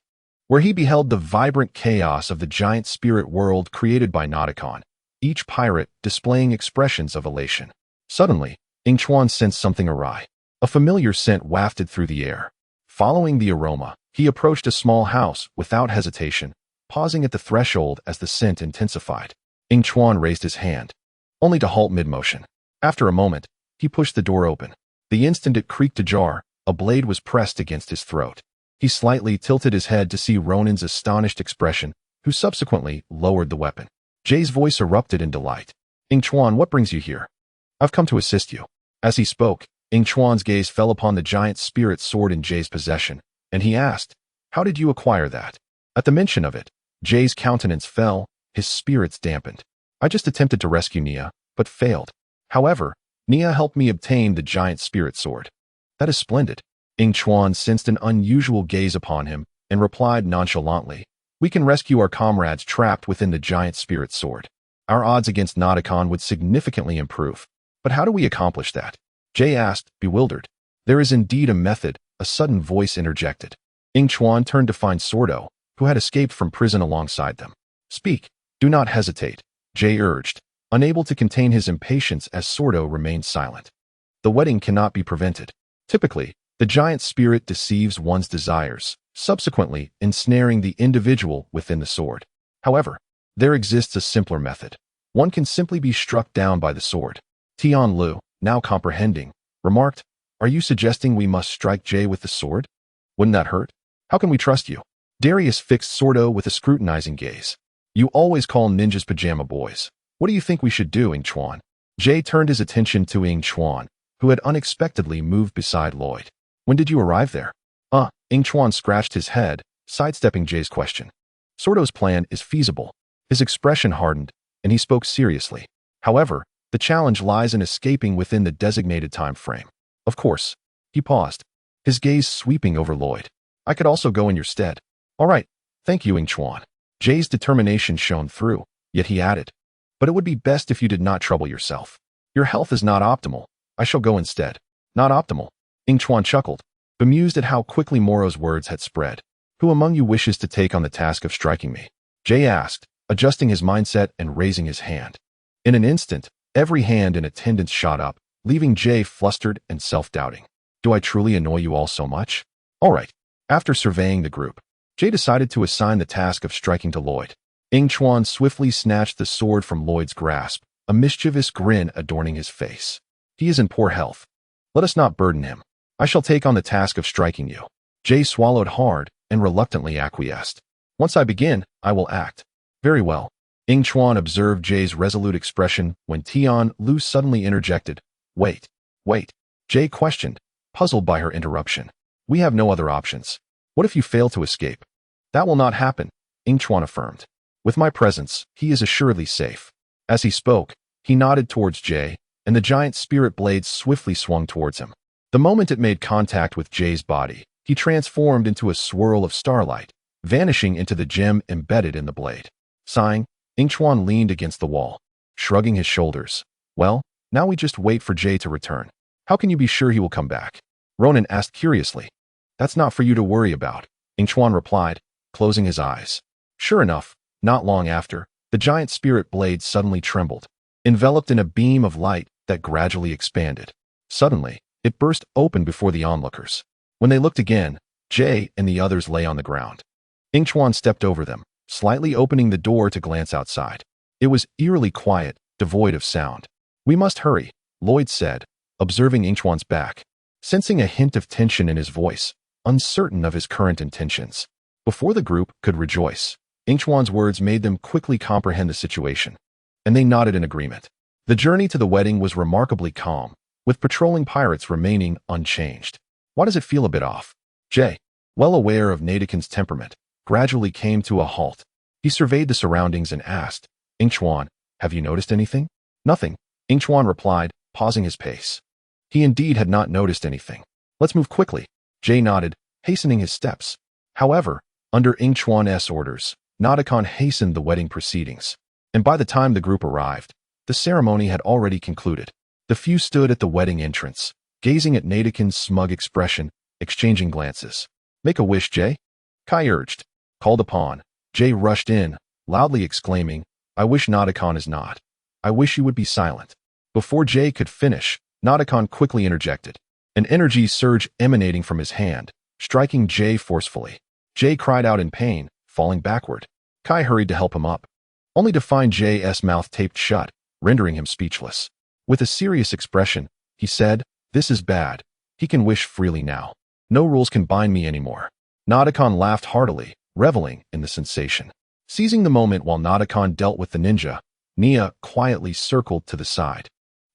where he beheld the vibrant chaos of the giant spirit world created by Nadakon, each pirate displaying expressions of elation. Suddenly, Yingchuan sensed something awry. A familiar scent wafted through the air. Following the aroma, he approached a small house without hesitation, pausing at the threshold as the scent intensified. Yingchuan raised his hand, only to halt mid-motion. After a moment, he pushed the door open. The instant it creaked ajar, a blade was pressed against his throat. He slightly tilted his head to see Ronan's astonished expression, who subsequently lowered the weapon. Jay's voice erupted in delight. Yingchuan, what brings you here? I've come to assist you. As he spoke, Yingchuan's gaze fell upon the giant spirit sword in Jay's possession, and he asked, how did you acquire that? At the mention of it, Jay's countenance fell, his spirits dampened. I just attempted to rescue Nia, but failed. However, Nia helped me obtain the giant spirit sword. That is splendid. Yingchuan sensed an unusual gaze upon him and replied nonchalantly, we can rescue our comrades trapped within the giant spirit sword. Our odds against Nadakon would significantly improve. But how do we accomplish that? Jay asked, bewildered. There is indeed a method, a sudden voice interjected. Yingchuan turned to find Sordo, who had escaped from prison alongside them. Speak, do not hesitate, Jay urged, unable to contain his impatience as Sordo remained silent. The wedding cannot be prevented. Typically, the giant spirit deceives one's desires, subsequently ensnaring the individual within the sword. However, there exists a simpler method. One can simply be struck down by the sword. Tian Lu, now comprehending, remarked, are you suggesting we must strike Jay with the sword? Wouldn't that hurt? How can we trust you? Darius fixed Sordo with a scrutinizing gaze. You always call ninjas pajama boys. What do you think we should do, Yingchuan? Jay turned his attention to Yingchuan, who had unexpectedly moved beside Lloyd. When did you arrive there? Yingchuan scratched his head, sidestepping Jay's question. Sordo's plan is feasible. His expression hardened, and he spoke seriously. However, the challenge lies in escaping within the designated time frame. Of course. He paused, his gaze sweeping over Lloyd. I could also go in your stead. All right, thank you, Yingchuan. Jay's determination shone through, yet he added, but it would be best if you did not trouble yourself. Your health is not optimal. I shall go instead. Not optimal. Yingchuan chuckled, bemused at how quickly Moro's words had spread. Who among you wishes to take on the task of striking me? Jay asked, adjusting his mindset and raising his hand. In an instant, every hand in attendance shot up, leaving Jay flustered and self-doubting. Do I truly annoy you all so much? All right. After surveying the group, Jay decided to assign the task of striking to Lloyd. Yingchuan swiftly snatched the sword from Lloyd's grasp, a mischievous grin adorning his face. He is in poor health. Let us not burden him. I shall take on the task of striking you. Jay swallowed hard and reluctantly acquiesced. Once I begin, I will act. Very well. Yingchuan observed Jay's resolute expression when Tian Lu suddenly interjected. Wait. Jay questioned, puzzled by her interruption. We have no other options. What if you fail to escape? That will not happen, Yingchuan affirmed. With my presence, he is assuredly safe. As he spoke, he nodded towards Jay, and the giant spirit blade swiftly swung towards him. The moment it made contact with Jay's body, he transformed into a swirl of starlight, vanishing into the gem embedded in the blade. Sighing, Yingchuan leaned against the wall, shrugging his shoulders. Well, now we just wait for Jay to return. How can you be sure he will come back? Ronan asked curiously. That's not for you to worry about, Yingchuan replied, closing his eyes. Sure enough, not long after, the giant spirit blade suddenly trembled, enveloped in a beam of light that gradually expanded. Suddenly, it burst open before the onlookers. When they looked again, Jay and the others lay on the ground. Yingchuan stepped over them, slightly opening the door to glance outside. It was eerily quiet, devoid of sound. "We must hurry," Lloyd said, observing Yingchuan's back, sensing a hint of tension in his voice, uncertain of his current intentions. Before the group could rejoice, Yingchuan's words made them quickly comprehend the situation, and they nodded in agreement. The journey to the wedding was remarkably calm, with patrolling pirates remaining unchanged. "Why does it feel a bit off?" Jay, well aware of Nadakin's temperament, gradually came to a halt. He surveyed the surroundings and asked, "Yingchuan, have you noticed anything?" "Nothing," Yingchuan replied, pausing his pace. He indeed had not noticed anything. "Let's move quickly," Jay nodded, hastening his steps. However, under Yingchuan's orders, Nadakon hastened the wedding proceedings, and by the time the group arrived, the ceremony had already concluded. The few stood at the wedding entrance, gazing at Nadakin's smug expression, exchanging glances. "Make a wish, Jay," Kai urged. Called upon, Jay rushed in, loudly exclaiming, "I wish Nadakon is not. I wish you would be silent." Before Jay could finish, Nadakon quickly interjected, an energy surge emanating from his hand, striking Jay forcefully. Jay cried out in pain, falling backward. Kai hurried to help him up, only to find Jay's mouth taped shut, rendering him speechless. With a serious expression, he said, "This is bad. He can wish freely now. No rules can bind me anymore." Nadakon laughed heartily, reveling in the sensation. Seizing the moment while Nadakon dealt with the ninja, Nia quietly circled to the side,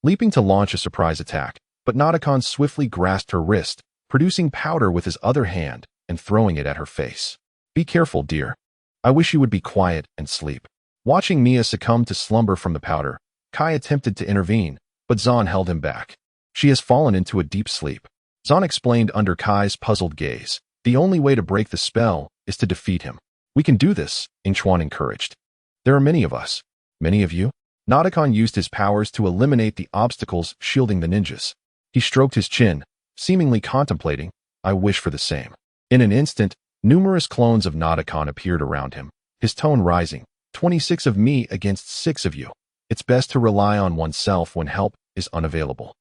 leaping to launch a surprise attack, but Nadakon swiftly grasped her wrist, producing powder with his other hand and throwing it at her face. "Be careful, dear. I wish you would be quiet and sleep." Watching Nia succumb to slumber from the powder, Kai attempted to intervene, but Zahn held him back. "She has fallen into a deep sleep," Zahn explained under Kai's puzzled gaze. "The only way to break the spell is to defeat him." "We can do this," Yingchuan encouraged. "There are many of us." "Many of you?" Nadakon used his powers to eliminate the obstacles shielding the ninjas. He stroked his chin, seemingly contemplating, "I wish for the same." In an instant, numerous clones of Nadakon appeared around him, his tone rising. 26 of me against 6 of you. It's best to rely on oneself when help is unavailable."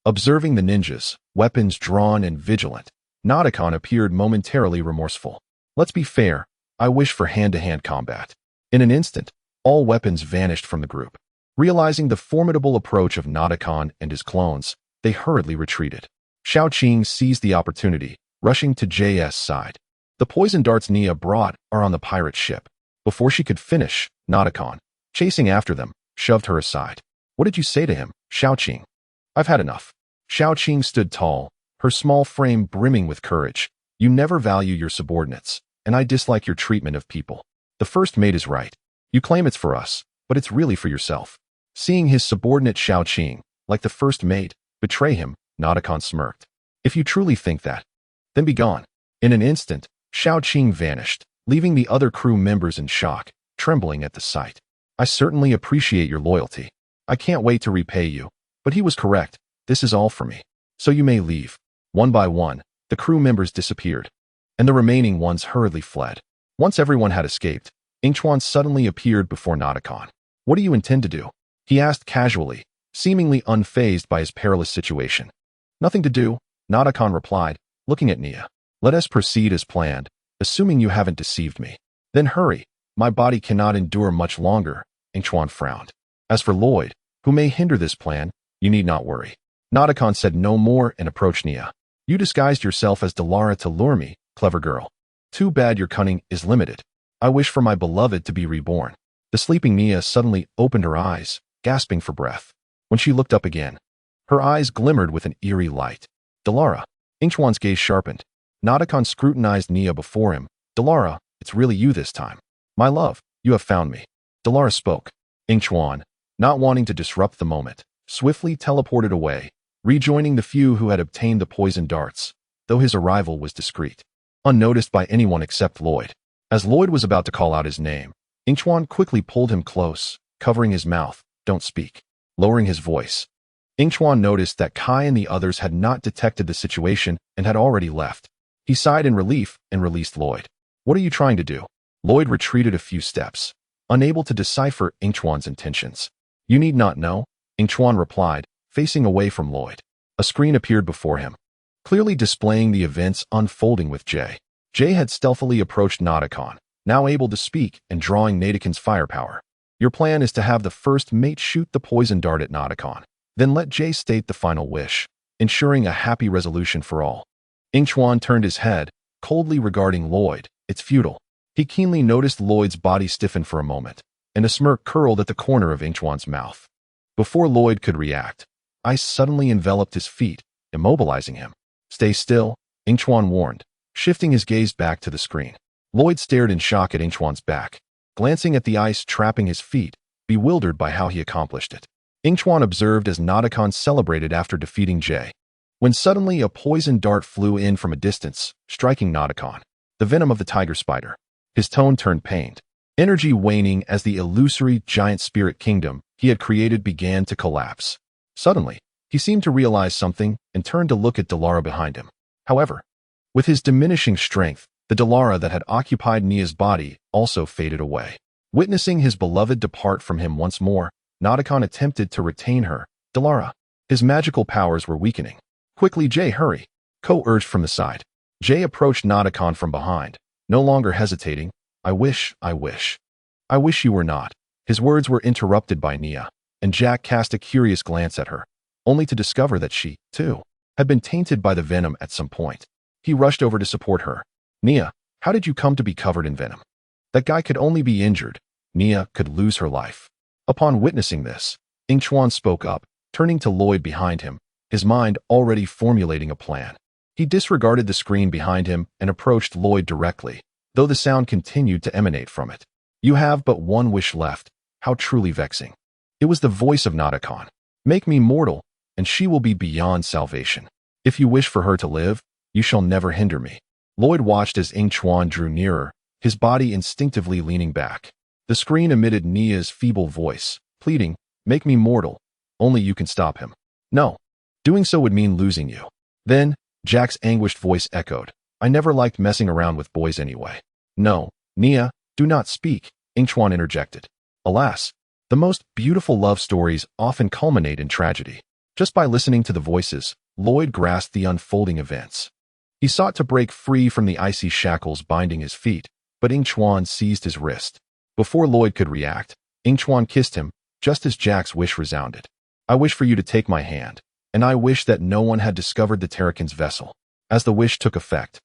Observing the ninjas, weapons drawn and vigilant, Nadakon appeared momentarily remorseful. "Let's be fair, I wish for hand-to-hand combat." In an instant, all weapons vanished from the group. Realizing the formidable approach of Nadakon and his clones, they hurriedly retreated. Xiaoqing seized the opportunity, rushing to J's side. "The poison darts Nia brought are on the pirate ship." Before she could finish, Nadakon, chasing after them, shoved her aside. "What did you say to him, Xiaoqing?" "I've had enough." Xiaoqing stood tall, her small frame brimming with courage. "You never value your subordinates, and I dislike your treatment of people. The first mate is right. You claim it's for us, but it's really for yourself." Seeing his subordinate Xiaoqing, like the first mate, betray him, Nadakon smirked. "If you truly think that, then be gone." In an instant, Xiaoqing vanished, leaving the other crew members in shock, trembling at the sight. "I certainly appreciate your loyalty. I can't wait to repay you, but he was correct. This is all for me. So you may leave." One by one, the crew members disappeared, and the remaining ones hurriedly fled. Once everyone had escaped, Yingchuan suddenly appeared before Nadakon. "What do you intend to do?" he asked casually, seemingly unfazed by his perilous situation. "Nothing to do," Nadakon replied, looking at Nia. "Let us proceed as planned, assuming you haven't deceived me." "Then hurry. My body cannot endure much longer," Yingchuan frowned. "As for Lloyd, who may hinder this plan, you need not worry." Nadakon said no more and approached Nia. "You disguised yourself as Delara to lure me, clever girl. Too bad your cunning is limited. I wish for my beloved to be reborn." The sleeping Nia suddenly opened her eyes, gasping for breath. When she looked up again, her eyes glimmered with an eerie light. "Delara." Yingchuan's gaze sharpened. Nadakon scrutinized Nia before him. "Delara, it's really you this time. My love, you have found me." Delara spoke. Yingchuan, not wanting to disrupt the moment, swiftly teleported away, rejoining the few who had obtained the poison darts, though his arrival was discreet, unnoticed by anyone except Lloyd. As Lloyd was about to call out his name, Yingchuan quickly pulled him close, covering his mouth. "Don't speak." Lowering his voice, Yingchuan noticed that Kai and the others had not detected the situation and had already left. He sighed in relief and released Lloyd. "What are you trying to do?" Lloyd retreated a few steps, unable to decipher Yingchuan's intentions. "You need not know," Yingchuan replied, facing away from Lloyd. A screen appeared before him, clearly displaying the events unfolding with Jay. Jay had stealthily approached Nadakon, now able to speak and drawing Nadakin's firepower. Your plan is to have the first mate shoot the poison dart at Naruto. Then let Jay state the final wish, ensuring a happy resolution for all. Yingchuan turned his head, coldly regarding Lloyd. It's futile. He keenly noticed Lloyd's body stiffen for a moment, and a smirk curled at the corner of Yingchuan's mouth. Before Lloyd could react, ice suddenly enveloped his feet, immobilizing him. Stay still, Yingchuan warned, shifting his gaze back to the screen. Lloyd stared in shock at Yingchuan's back, glancing at the ice trapping his feet, bewildered by how he accomplished it. Yingchuan observed as Naruto celebrated after defeating Jay, when suddenly a poison dart flew in from a distance, striking Naruto. The venom of the tiger spider. His tone turned pained, energy waning as the illusory giant spirit kingdom he had created began to collapse. Suddenly, he seemed to realize something and turned to look at Dalara behind him. However, with his diminishing strength, the Dalara that had occupied Nia's body also faded away. Witnessing his beloved depart from him once more, Naruto attempted to retain her. Dalara. His magical powers were weakening. Quickly, Jay, hurry. Ko urged from the side. Jay approached Naruto from behind, no longer hesitating. I wish you were not. His words were interrupted by Nia, and Jack cast a curious glance at her, only to discover that she, too, had been tainted by the venom at some point. He rushed over to support her. Nia, how did you come to be covered in venom? That guy could only be injured. Nia could lose her life. Upon witnessing this, Yingchuan spoke up, turning to Lloyd behind him, his mind already formulating a plan. He disregarded the screen behind him and approached Lloyd directly, though the sound continued to emanate from it. You have but one wish left. How truly vexing. It was the voice of Naruto. Make me mortal, and she will be beyond salvation. If you wish for her to live, you shall never hinder me. Lloyd watched as Yingchuan drew nearer, his body instinctively leaning back. The screen emitted Nia's feeble voice, pleading, make me mortal. Only you can stop him. No. Doing so would mean losing you. Then, Jack's anguished voice echoed. I never liked messing around with boys anyway. No, Nia, do not speak, Yingchuan interjected. Alas, the most beautiful love stories often culminate in tragedy. Just by listening to the voices, Lloyd grasped the unfolding events. He sought to break free from the icy shackles binding his feet, but Yingchuan seized his wrist. Before Lloyd could react, Yingchuan kissed him, just as Jack's wish resounded. I wish for you to take my hand, and I wish that no one had discovered the Terrakin's vessel. As the wish took effect,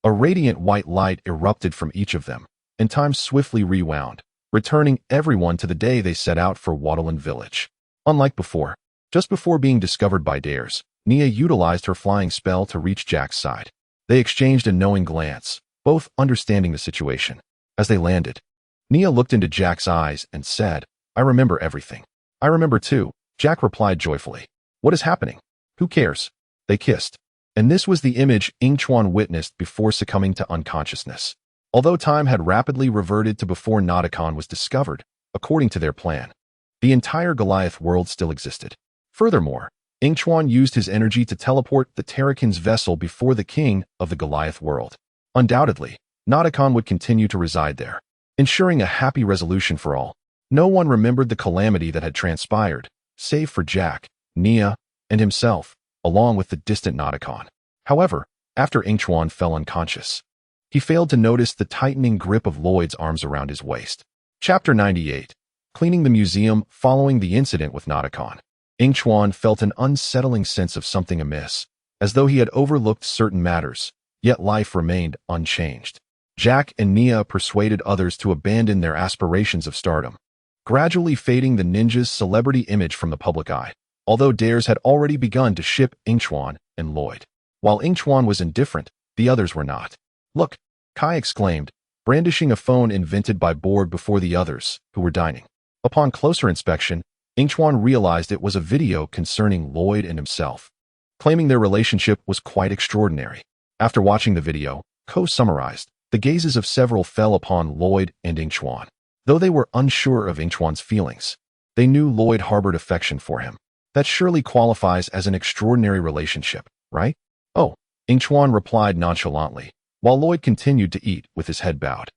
a radiant white light erupted from each of them, and time swiftly rewound, returning everyone to the day they set out for Waterland Village. Unlike before, just before being discovered by Dares, Nia utilized her flying spell to reach Jack's side. They exchanged a knowing glance, both understanding the situation. As they landed, Nia looked into Jack's eyes and said, I remember everything. I remember too, Jack replied joyfully. What is happening? Who cares? They kissed. And this was the image Yingchuan witnessed before succumbing to unconsciousness. Although time had rapidly reverted to before Naruto was discovered, according to their plan, the entire Goliath world still existed. Furthermore, Yingchuan used his energy to teleport the Terrakin's vessel before the king of the Goliath world. Undoubtedly, Naruto would continue to reside there, ensuring a happy resolution for all. No one remembered the calamity that had transpired, save for Jack, Nia, and himself, along with the distant Naruto. However, after Yingchuan fell unconscious, he failed to notice the tightening grip of Lloyd's arms around his waist. Chapter 98. Cleaning the museum following the incident with Naruto. Yingchuan felt an unsettling sense of something amiss, as though he had overlooked certain matters, yet life remained unchanged. Jack and Nia persuaded others to abandon their aspirations of stardom, gradually fading the ninja's celebrity image from the public eye, although Dares had already begun to ship Yingchuan and Lloyd. While Yingchuan was indifferent, the others were not. Look, Kai exclaimed, brandishing a phone invented by Board before the others, who were dining. Upon closer inspection, Yingchuan realized it was a video concerning Lloyd and himself, claiming their relationship was quite extraordinary. After watching the video, Ko summarized, the gazes of several fell upon Lloyd and Yingchuan. Though they were unsure of Yingchuan's feelings, they knew Lloyd harbored affection for him. That surely qualifies as an extraordinary relationship, right? Oh, Yingchuan replied nonchalantly, while Lloyd continued to eat with his head bowed.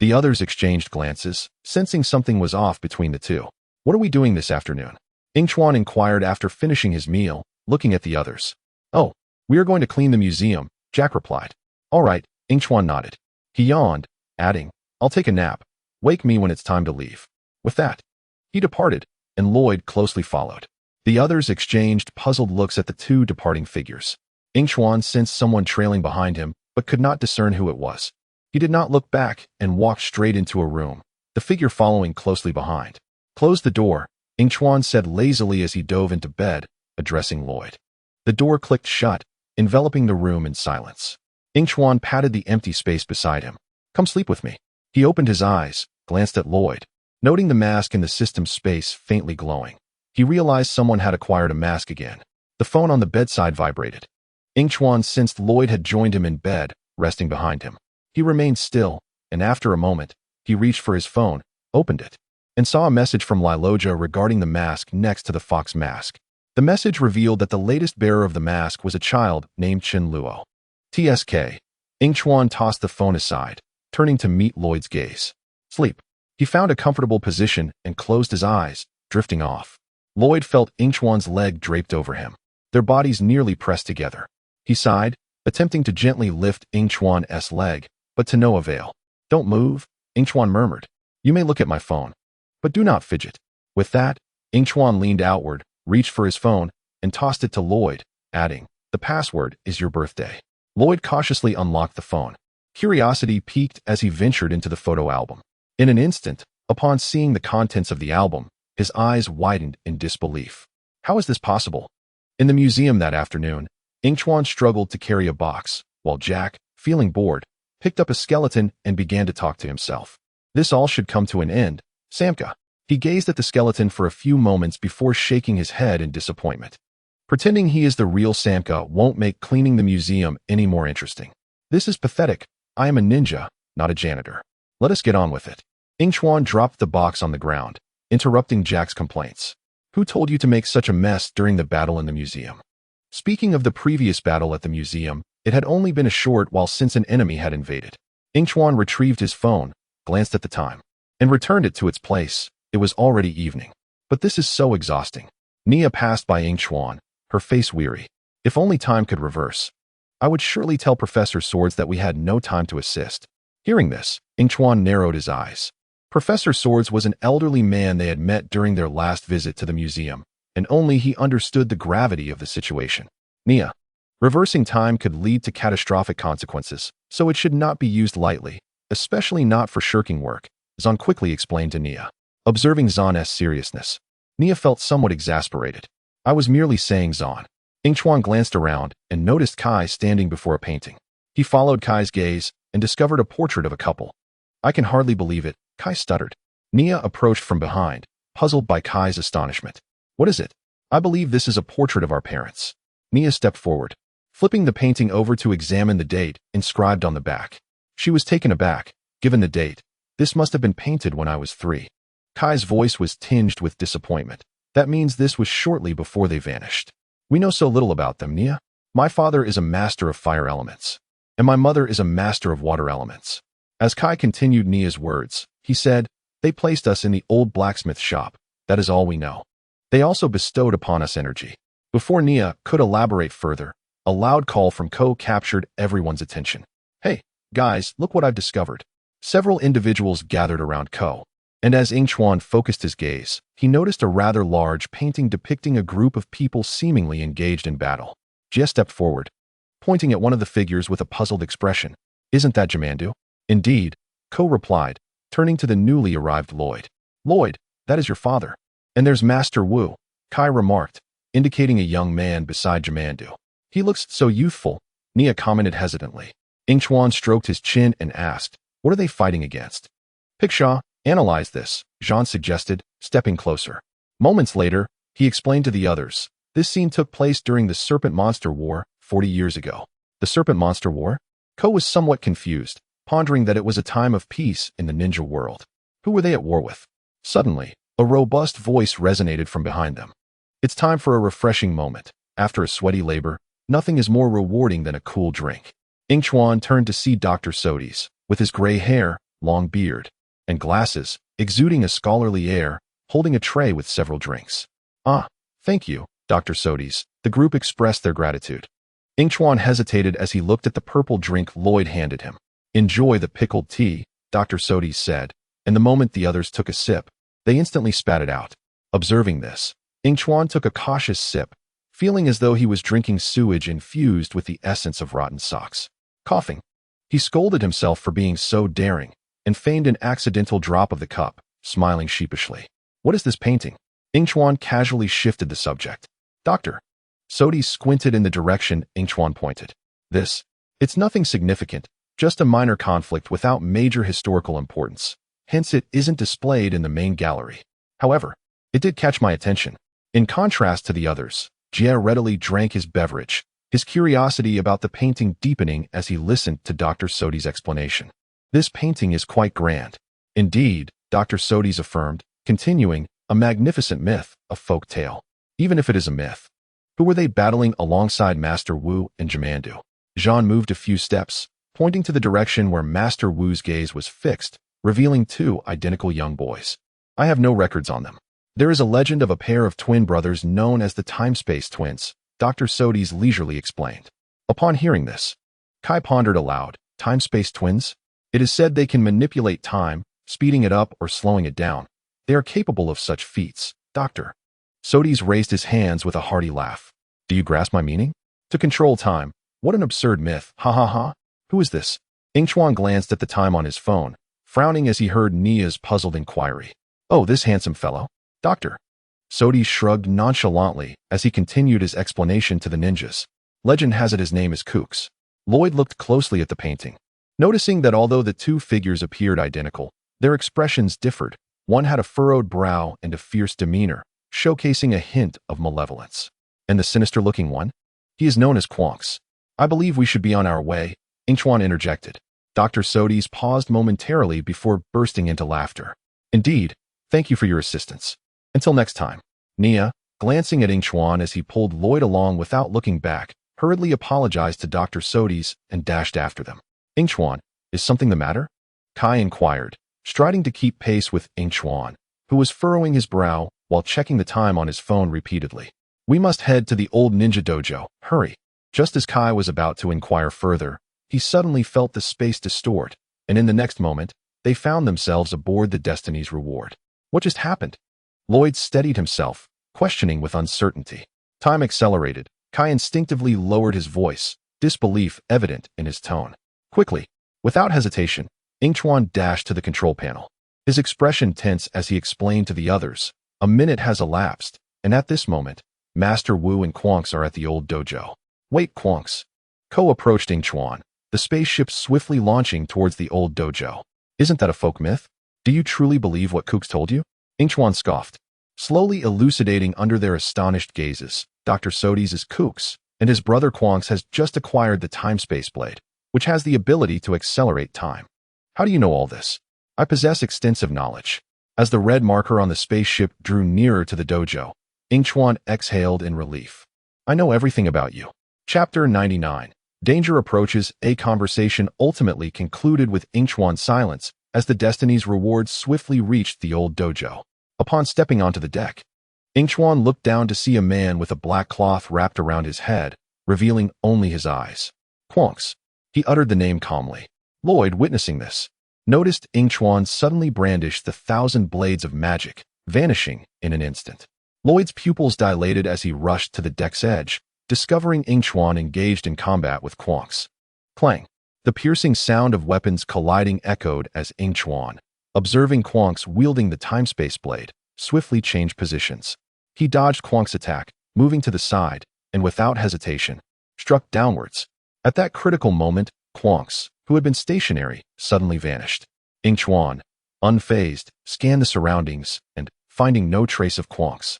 The others exchanged glances, sensing something was off between the two. What are we doing this afternoon? Yingchuan inquired after finishing his meal, looking at the others. Oh, we are going to clean the museum, Jack replied. All right, Yingchuan nodded. He yawned, adding, I'll take a nap. Wake me when it's time to leave. With that, He departed, and Lloyd closely followed. The others exchanged puzzled looks at the two departing figures. Yingchuan sensed someone trailing behind him, but could not discern who it was. He did not look back and walked straight into a room, the figure following closely behind. "Close the door," Yingchuan said lazily as he dove into bed, addressing Lloyd. The door clicked shut, enveloping the room in silence. Yingchuan patted the empty space beside him. "Come sleep with me." He opened his eyes, glanced at Lloyd. Noting the mask in the system's space faintly glowing, he realized someone had acquired a mask again. The phone on the bedside vibrated. Yingchuan sensed Lloyd had joined him in bed, resting behind him. He remained still, and after a moment, he reached for his phone, opened it, and saw a message from Liloja regarding the mask next to the fox mask. The message revealed that the latest bearer of the mask was a child named Chen Luo. TSK. Yingchuan tossed the phone aside, turning to meet Lloyd's gaze. "Sleep." He found a comfortable position and closed his eyes, drifting off. Lloyd felt Yingchuan's leg draped over him, their bodies nearly pressed together. He sighed, attempting to gently lift Yingchuan's leg, but to no avail. "Don't move," Yingchuan murmured. "You may look at my phone, but do not fidget." With that, Yingchuan leaned outward, reached for his phone, and tossed it to Lloyd, adding, "The password is your birthday." Lloyd cautiously unlocked the phone. Curiosity piqued as he ventured into the photo album. In an instant, upon seeing the contents of the album, his eyes widened in disbelief. How is this possible? In the museum that afternoon, Yingchuan struggled to carry a box, while Jack, feeling bored, picked up a skeleton and began to talk to himself. This all should come to an end, Samka. He gazed at the skeleton for a few moments before shaking his head in disappointment. Pretending he is the real Samka won't make cleaning the museum any more interesting. This is pathetic. I am a ninja, not a janitor. Let us get on with it. Yingchuan dropped the box on the ground, interrupting Jack's complaints. Who told you to make such a mess during the battle in the museum? Speaking of the previous battle at the museum, it had only been a short while since an enemy had invaded. Yingchuan retrieved his phone, glanced at the time, and returned it to its place. It was already evening. But this is so exhausting. Nia passed by Yingchuan, her face weary. If only time could reverse. I would surely tell Professor Swords that we had no time to assist. Hearing this, Yingchuan narrowed his eyes. Professor Swords was an elderly man they had met during their last visit to the museum, and only he understood the gravity of the situation. Nia. Reversing time could lead to catastrophic consequences, so it should not be used lightly, especially not for shirking work, Zan quickly explained to Nia. Observing Zan's seriousness, Nia felt somewhat exasperated. I was merely saying, Zan. Yingchuan glanced around and noticed Kai standing before a painting. He followed Kai's gaze and discovered a portrait of a couple. I can hardly believe it, Kai stuttered. Nia approached from behind, puzzled by Kai's astonishment. What is it? I believe this is a portrait of our parents. Nia stepped forward, flipping the painting over to examine the date inscribed on the back. She was taken aback, given the date. This must have been painted when I was 3. Kai's voice was tinged with disappointment. That means this was shortly before they vanished. We know so little about them, Nia. My father is a master of fire elements, and my mother is a master of water elements. As Kai continued Nia's words, he said, they placed us in the old blacksmith shop. That is all we know. They also bestowed upon us energy. Before Nia could elaborate further, a loud call from Ko captured everyone's attention. Hey, guys, look what I've discovered. Several individuals gathered around Ko, and as Yingchuan focused his gaze, he noticed a rather large painting depicting a group of people seemingly engaged in battle. Jia stepped forward, pointing at one of the figures with a puzzled expression. Isn't that Jamandu? Indeed, Ko replied, turning to the newly arrived Lloyd. Lloyd, that is your father. And there's Master Wu, Kai remarked, indicating a young man beside Jamandu. He looks so youthful, Nia commented hesitantly. Yingchuan stroked his chin and asked, what are they fighting against? Pickshaw, analyze this, Jean suggested, stepping closer. Moments later, he explained to the others. This scene took place during the Serpent Monster War, 40 years ago. The Serpent Monster War? Ko was somewhat confused, pondering that it was a time of peace in the ninja world. Who were they at war with? Suddenly, a robust voice resonated from behind them. It's time for a refreshing moment. After a sweaty labor, nothing is more rewarding than a cool drink. Yingchuan turned to see Dr. Sodis, with his gray hair, long beard, and glasses, exuding a scholarly air, holding a tray with several drinks. Ah, thank you, Dr. Sodis. The group expressed their gratitude. Yingchuan hesitated as he looked at the purple drink Lloyd handed him. Enjoy the pickled tea, Dr. Sodis said, and the moment the others took a sip, They instantly spat it out. Observing this, Yingchuan took a cautious sip, feeling as though he was drinking sewage infused with the essence of rotten socks. Coughing, he scolded himself for being so daring and feigned an accidental drop of the cup, smiling sheepishly. What is this painting? Yingchuan casually shifted the subject. Doctor. Sodi squinted in the direction Yingchuan pointed. It's nothing significant, just a minor conflict without major historical importance. Hence it isn't displayed in the main gallery. However, it did catch my attention. In contrast to the others, Jie readily drank his beverage, his curiosity about the painting deepening as he listened to Dr. Sodi's explanation. This painting is quite grand. Indeed, Dr. Sodi's affirmed, continuing, a magnificent myth, a folk tale. Even if it is a myth. Who were they battling alongside Master Wu and Jimandu? Jean moved a few steps, pointing to the direction where Master Wu's gaze was fixed, revealing two identical young boys. I have no records on them. There is a legend of a pair of twin brothers known as the time-space twins, Dr. Sodi's leisurely explained. Upon hearing this, Kai pondered aloud, time-space twins? It is said they can manipulate time, speeding it up or slowing it down. They are capable of such feats, Dr. Sodi's raised his hands with a hearty laugh. Do you grasp my meaning? To control time. What an absurd myth, ha ha ha. Who is this? Yingchuan glanced at the time on his phone, frowning as he heard Nia's puzzled inquiry. Oh, this handsome fellow. Doctor. Sodi shrugged nonchalantly as he continued his explanation to the ninjas. Legend has it his name is Kooks. Lloyd looked closely at the painting, noticing that although the two figures appeared identical, their expressions differed. One had a furrowed brow and a fierce demeanor, showcasing a hint of malevolence. And the sinister-looking one? He is known as Quonks. I believe we should be on our way, Yingchuan interjected. Dr. Sodi's paused momentarily before bursting into laughter. Indeed, thank you for your assistance. Until next time. Nia, glancing at Yingchuan as he pulled Lloyd along without looking back, hurriedly apologized to Dr. Sodi's and dashed after them. Yingchuan, is something the matter? Kai inquired, striding to keep pace with Yingchuan, who was furrowing his brow while checking the time on his phone repeatedly. We must head to the old ninja dojo, hurry. Just as Kai was about to inquire further, he suddenly felt the space distort, and in the next moment, they found themselves aboard the Destiny's Reward. What just happened? Lloyd steadied himself, questioning with uncertainty. Time accelerated. Kai instinctively lowered his voice, disbelief evident in his tone. Quickly, without hesitation, Yingchuan dashed to the control panel. His expression tense as he explained to the others, a minute has elapsed, and at this moment, Master Wu and Quonks are at the old dojo. Wait, Quonks. Ko approached Yingchuan, the spaceship swiftly launching towards the old dojo. Isn't that a folk myth? Do you truly believe what Kooks told you? Yingchuan scoffed, slowly elucidating under their astonished gazes. Dr. Sodi's is Kooks, and his brother Quonks has just acquired the time-space blade, which has the ability to accelerate time. How do you know all this? I possess extensive knowledge. As the red marker on the spaceship drew nearer to the dojo, Yingchuan exhaled in relief. I know everything about you. Chapter 99. Danger approaches. A conversation ultimately concluded with Yingchuan's silence as the Destiny's Reward swiftly reached the old dojo. Upon stepping onto the deck, Yingchuan looked down to see a man with a black cloth wrapped around his head, revealing only his eyes. Quonks. He uttered the name calmly. Lloyd, witnessing this, noticed Yingchuan suddenly brandish the 1,000 blades of magic, vanishing in an instant. Lloyd's pupils dilated as he rushed to the deck's edge, discovering Yingchuan engaged in combat with Quonks. Clang. The piercing sound of weapons colliding echoed as Yingchuan, observing Quonks wielding the time-space blade, swiftly changed positions. He dodged Quonks' attack, moving to the side, and without hesitation, struck downwards. At that critical moment, Quonks, who had been stationary, suddenly vanished. Yingchuan, unfazed, scanned the surroundings and, finding no trace of Quonks,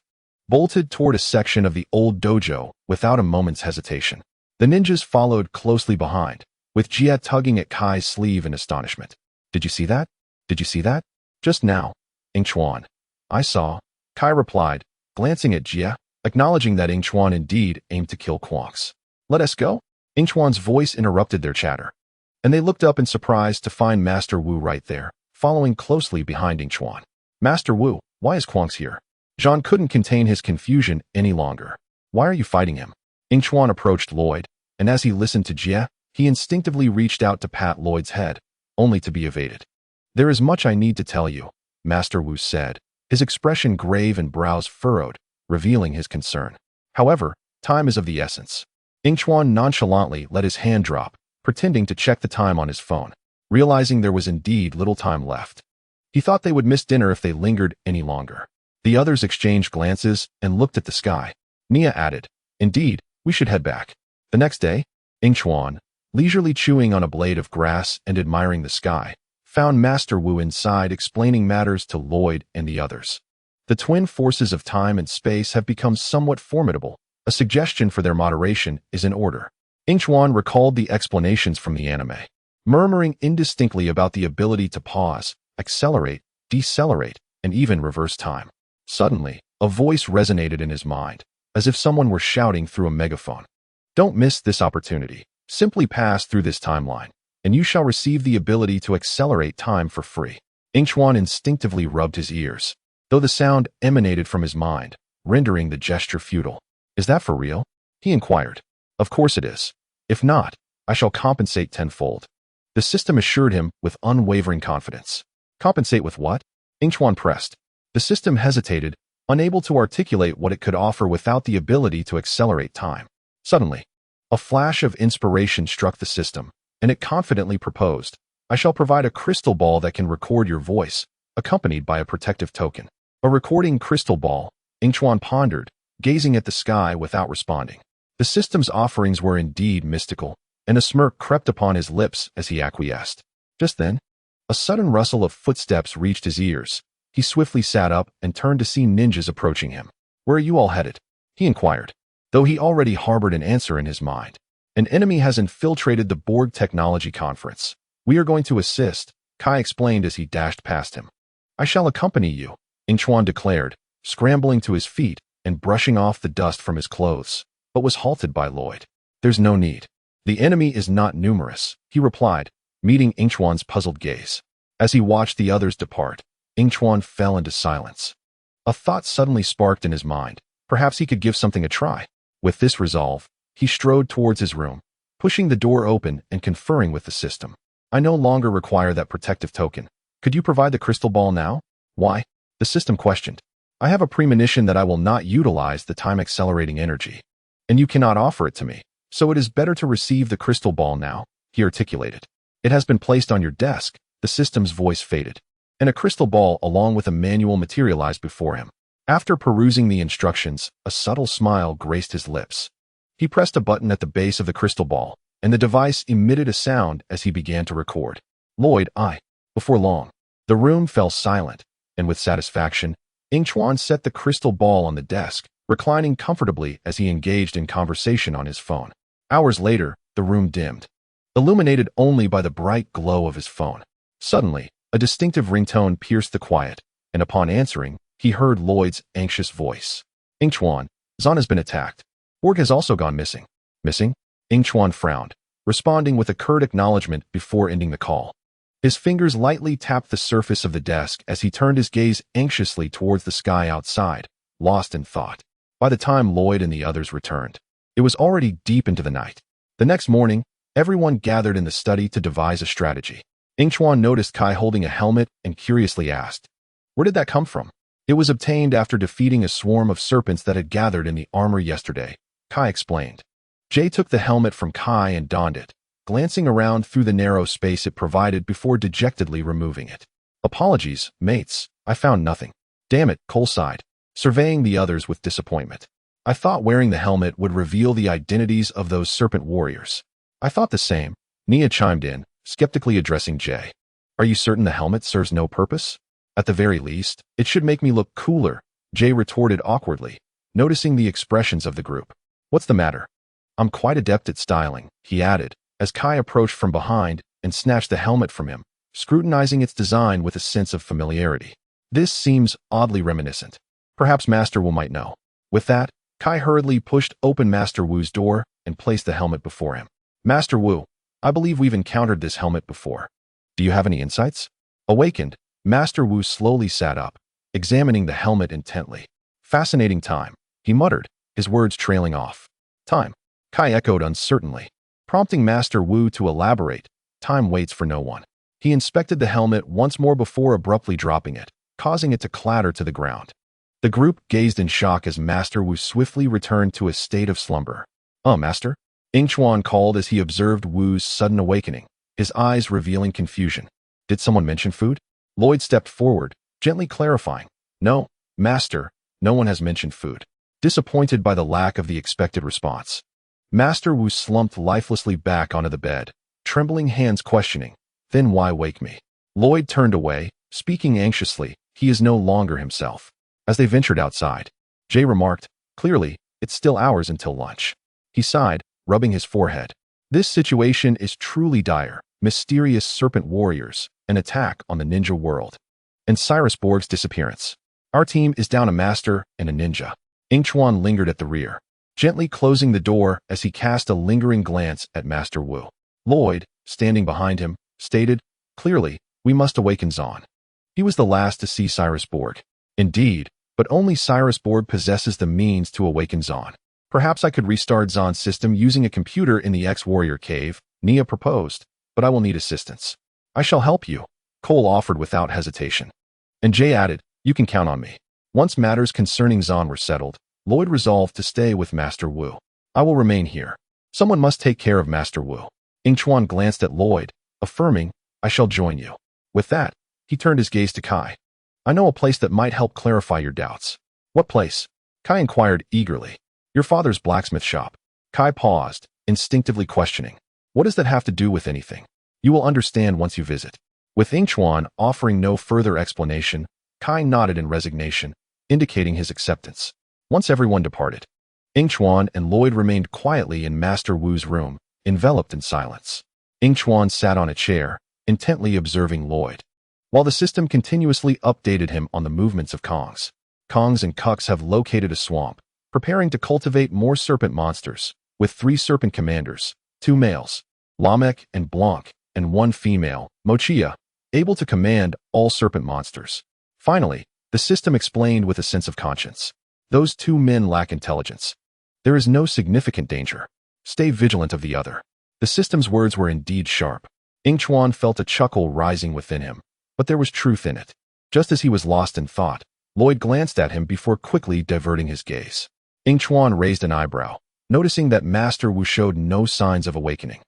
bolted toward a section of the old dojo without a moment's hesitation. The ninjas followed closely behind, with Jie tugging at Kai's sleeve in astonishment. Did you see that? Did you see that? Just now. Yingchuan. I saw. Kai replied, glancing at Jie, acknowledging that Yingchuan indeed aimed to kill Quonks. Let us go? Yingchuan's voice interrupted their chatter, and they looked up in surprise to find Master Wu right there, following closely behind Yingchuan. Master Wu, why is Quonks here? Jean couldn't contain his confusion any longer. Why are you fighting him? Yingchuan approached Lloyd, and as he listened to Jie, he instinctively reached out to pat Lloyd's head, only to be evaded. There is much I need to tell you, Master Wu said, his expression grave and brows furrowed, revealing his concern. However, time is of the essence. Yingchuan nonchalantly let his hand drop, pretending to check the time on his phone, realizing there was indeed little time left. He thought they would miss dinner if they lingered any longer. The others exchanged glances and looked at the sky. Nia added, "Indeed, we should head back." The next day, Yingchuan, leisurely chewing on a blade of grass and admiring the sky, found Master Wu inside explaining matters to Lloyd and the others. The twin forces of time and space have become somewhat formidable. A suggestion for their moderation is in order. Yingchuan recalled the explanations from the anime, murmuring indistinctly about the ability to pause, accelerate, decelerate, and even reverse time. Suddenly, a voice resonated in his mind, as if someone were shouting through a megaphone. "Don't miss this opportunity. Simply pass through this timeline, and you shall receive the ability to accelerate time for free." Yingchuan instinctively rubbed his ears, though the sound emanated from his mind, rendering the gesture futile. "Is that for real?" he inquired. "Of course it is. If not, I shall compensate tenfold." The system assured him with unwavering confidence. "Compensate with what?" Yingchuan pressed. The system hesitated, unable to articulate what it could offer without the ability to accelerate time. Suddenly, a flash of inspiration struck the system, and it confidently proposed, "I shall provide a crystal ball that can record your voice, accompanied by a protective token." A recording crystal ball, Yingchuan pondered, gazing at the sky without responding. The system's offerings were indeed mystical, and a smirk crept upon his lips as he acquiesced. Just then, a sudden rustle of footsteps reached his ears. He swiftly sat up and turned to see ninjas approaching him. "Where are you all headed?" he inquired, though he already harbored an answer in his mind. "An enemy has infiltrated the Borg Technology Conference. We are going to assist," Kai explained as he dashed past him. "I shall accompany you," Yingchuan declared, scrambling to his feet and brushing off the dust from his clothes, but was halted by Lloyd. "There's no need. The enemy is not numerous," he replied, meeting Yingchuan's puzzled gaze. As he watched the others depart, Yingchuan fell into silence. A thought suddenly sparked in his mind. Perhaps he could give something a try. With this resolve, he strode towards his room, pushing the door open and conferring with the system. "I no longer require that protective token. Could you provide the crystal ball now?" "Why?" the system questioned. "I have a premonition that I will not utilize the time-accelerating energy, and you cannot offer it to me, so it is better to receive the crystal ball now," he articulated. "It has been placed on your desk." The system's voice faded, and a crystal ball along with a manual materialized before him. After perusing the instructions, a subtle smile graced his lips. He pressed a button at the base of the crystal ball, and the device emitted a sound as he began to record. "Lloyd, I." Before long, the room fell silent, and with satisfaction, Yingchuan set the crystal ball on the desk, reclining comfortably as he engaged in conversation on his phone. Hours later, the room dimmed, illuminated only by the bright glow of his phone. Suddenly, a distinctive ringtone pierced the quiet, and upon answering, he heard Lloyd's anxious voice. "Yingchuan, Zan has been attacked. Borg has also gone missing." "Missing?" Yingchuan frowned, responding with a curt acknowledgement before ending the call. His fingers lightly tapped the surface of the desk as he turned his gaze anxiously towards the sky outside, lost in thought. By the time Lloyd and the others returned, it was already deep into the night. The next morning, everyone gathered in the study to devise a strategy. Yingchuan noticed Kai holding a helmet and curiously asked, "Where did that come from?" "It was obtained after defeating a swarm of serpents that had gathered in the armor yesterday," Kai explained. Jay took the helmet from Kai and donned it, glancing around through the narrow space it provided before dejectedly removing it. "Apologies, mates, I found nothing." "Damn it," Cole sighed, surveying the others with disappointment. "I thought wearing the helmet would reveal the identities of those serpent warriors." "I thought the same," Nia chimed in, skeptically addressing Jay. "Are you certain the helmet serves no purpose?" "At the very least, it should make me look cooler," Jay retorted awkwardly, noticing the expressions of the group. "What's the matter?" "I'm quite adept at styling," he added, as Kai approached from behind and snatched the helmet from him, scrutinizing its design with a sense of familiarity. "This seems oddly reminiscent. Perhaps Master Wu might know." With that, Kai hurriedly pushed open Master Wu's door and placed the helmet before him. "Master Wu, I believe we've encountered this helmet before. Do you have any insights?" Awakened, Master Wu slowly sat up, examining the helmet intently. "Fascinating time," he muttered, his words trailing off. "Time," Kai echoed uncertainly, prompting Master Wu to elaborate. "Time waits for no one." He inspected the helmet once more before abruptly dropping it, causing it to clatter to the ground. The group gazed in shock as Master Wu swiftly returned to a state of slumber. Master?" Yingchuan called as he observed Wu's sudden awakening, his eyes revealing confusion. "Did someone mention food?" Lloyd stepped forward, gently clarifying. "No, Master, no one has mentioned food." Disappointed by the lack of the expected response, Master Wu slumped lifelessly back onto the bed, trembling hands questioning, "Then why wake me?" Lloyd turned away, speaking anxiously. He is no longer himself. As they ventured outside, Jay remarked, "Clearly, it's still hours until lunch." He sighed, rubbing his forehead. This situation is truly dire. Mysterious serpent warriors, an attack on the ninja world, and Cyrus Borg's disappearance. Our team is down a master and a ninja. Yingchuan lingered at the rear, gently closing the door as he cast a lingering glance at Master Wu. Lloyd, standing behind him, stated, "Clearly, we must awaken Zahn. He was the last to see Cyrus Borg." "Indeed, but only Cyrus Borg possesses the means to awaken Zahn. Perhaps I could restart Zahn's system using a computer in the ex-warrior cave," Nia proposed, "but I will need assistance." "I shall help you," Cole offered without hesitation. And Jay added, "You can count on me." Once matters concerning Zahn were settled, Lloyd resolved to stay with Master Wu. "I will remain here. Someone must take care of Master Wu." Yingchuan glanced at Lloyd, affirming, "I shall join you." With that, he turned his gaze to Kai. "I know a place that might help clarify your doubts." "What place?" Kai inquired eagerly. "Your father's blacksmith shop." Kai paused, instinctively questioning. "What does that have to do with anything?" "You will understand once you visit." With Yingchuan offering no further explanation, Kai nodded in resignation, indicating his acceptance. Once everyone departed, Yingchuan and Lloyd remained quietly in Master Wu's room, enveloped in silence. Yingchuan sat on a chair, intently observing Lloyd, while the system continuously updated him on the movements of Kongs. Kongs and Kuks have located a swamp, preparing to cultivate more serpent monsters, with 3 serpent commanders, 2 males, Lamek and Blanc, and 1 female, Mochia, able to command all serpent monsters. Finally, the system explained with a sense of conscience. "Those 2 men lack intelligence. There is no significant danger. Stay vigilant of the other." The system's words were indeed sharp. Yingchuan felt a chuckle rising within him, but there was truth in it. Just as he was lost in thought, Lloyd glanced at him before quickly diverting his gaze. Yingchuan raised an eyebrow, noticing that Master Wu showed no signs of awakening.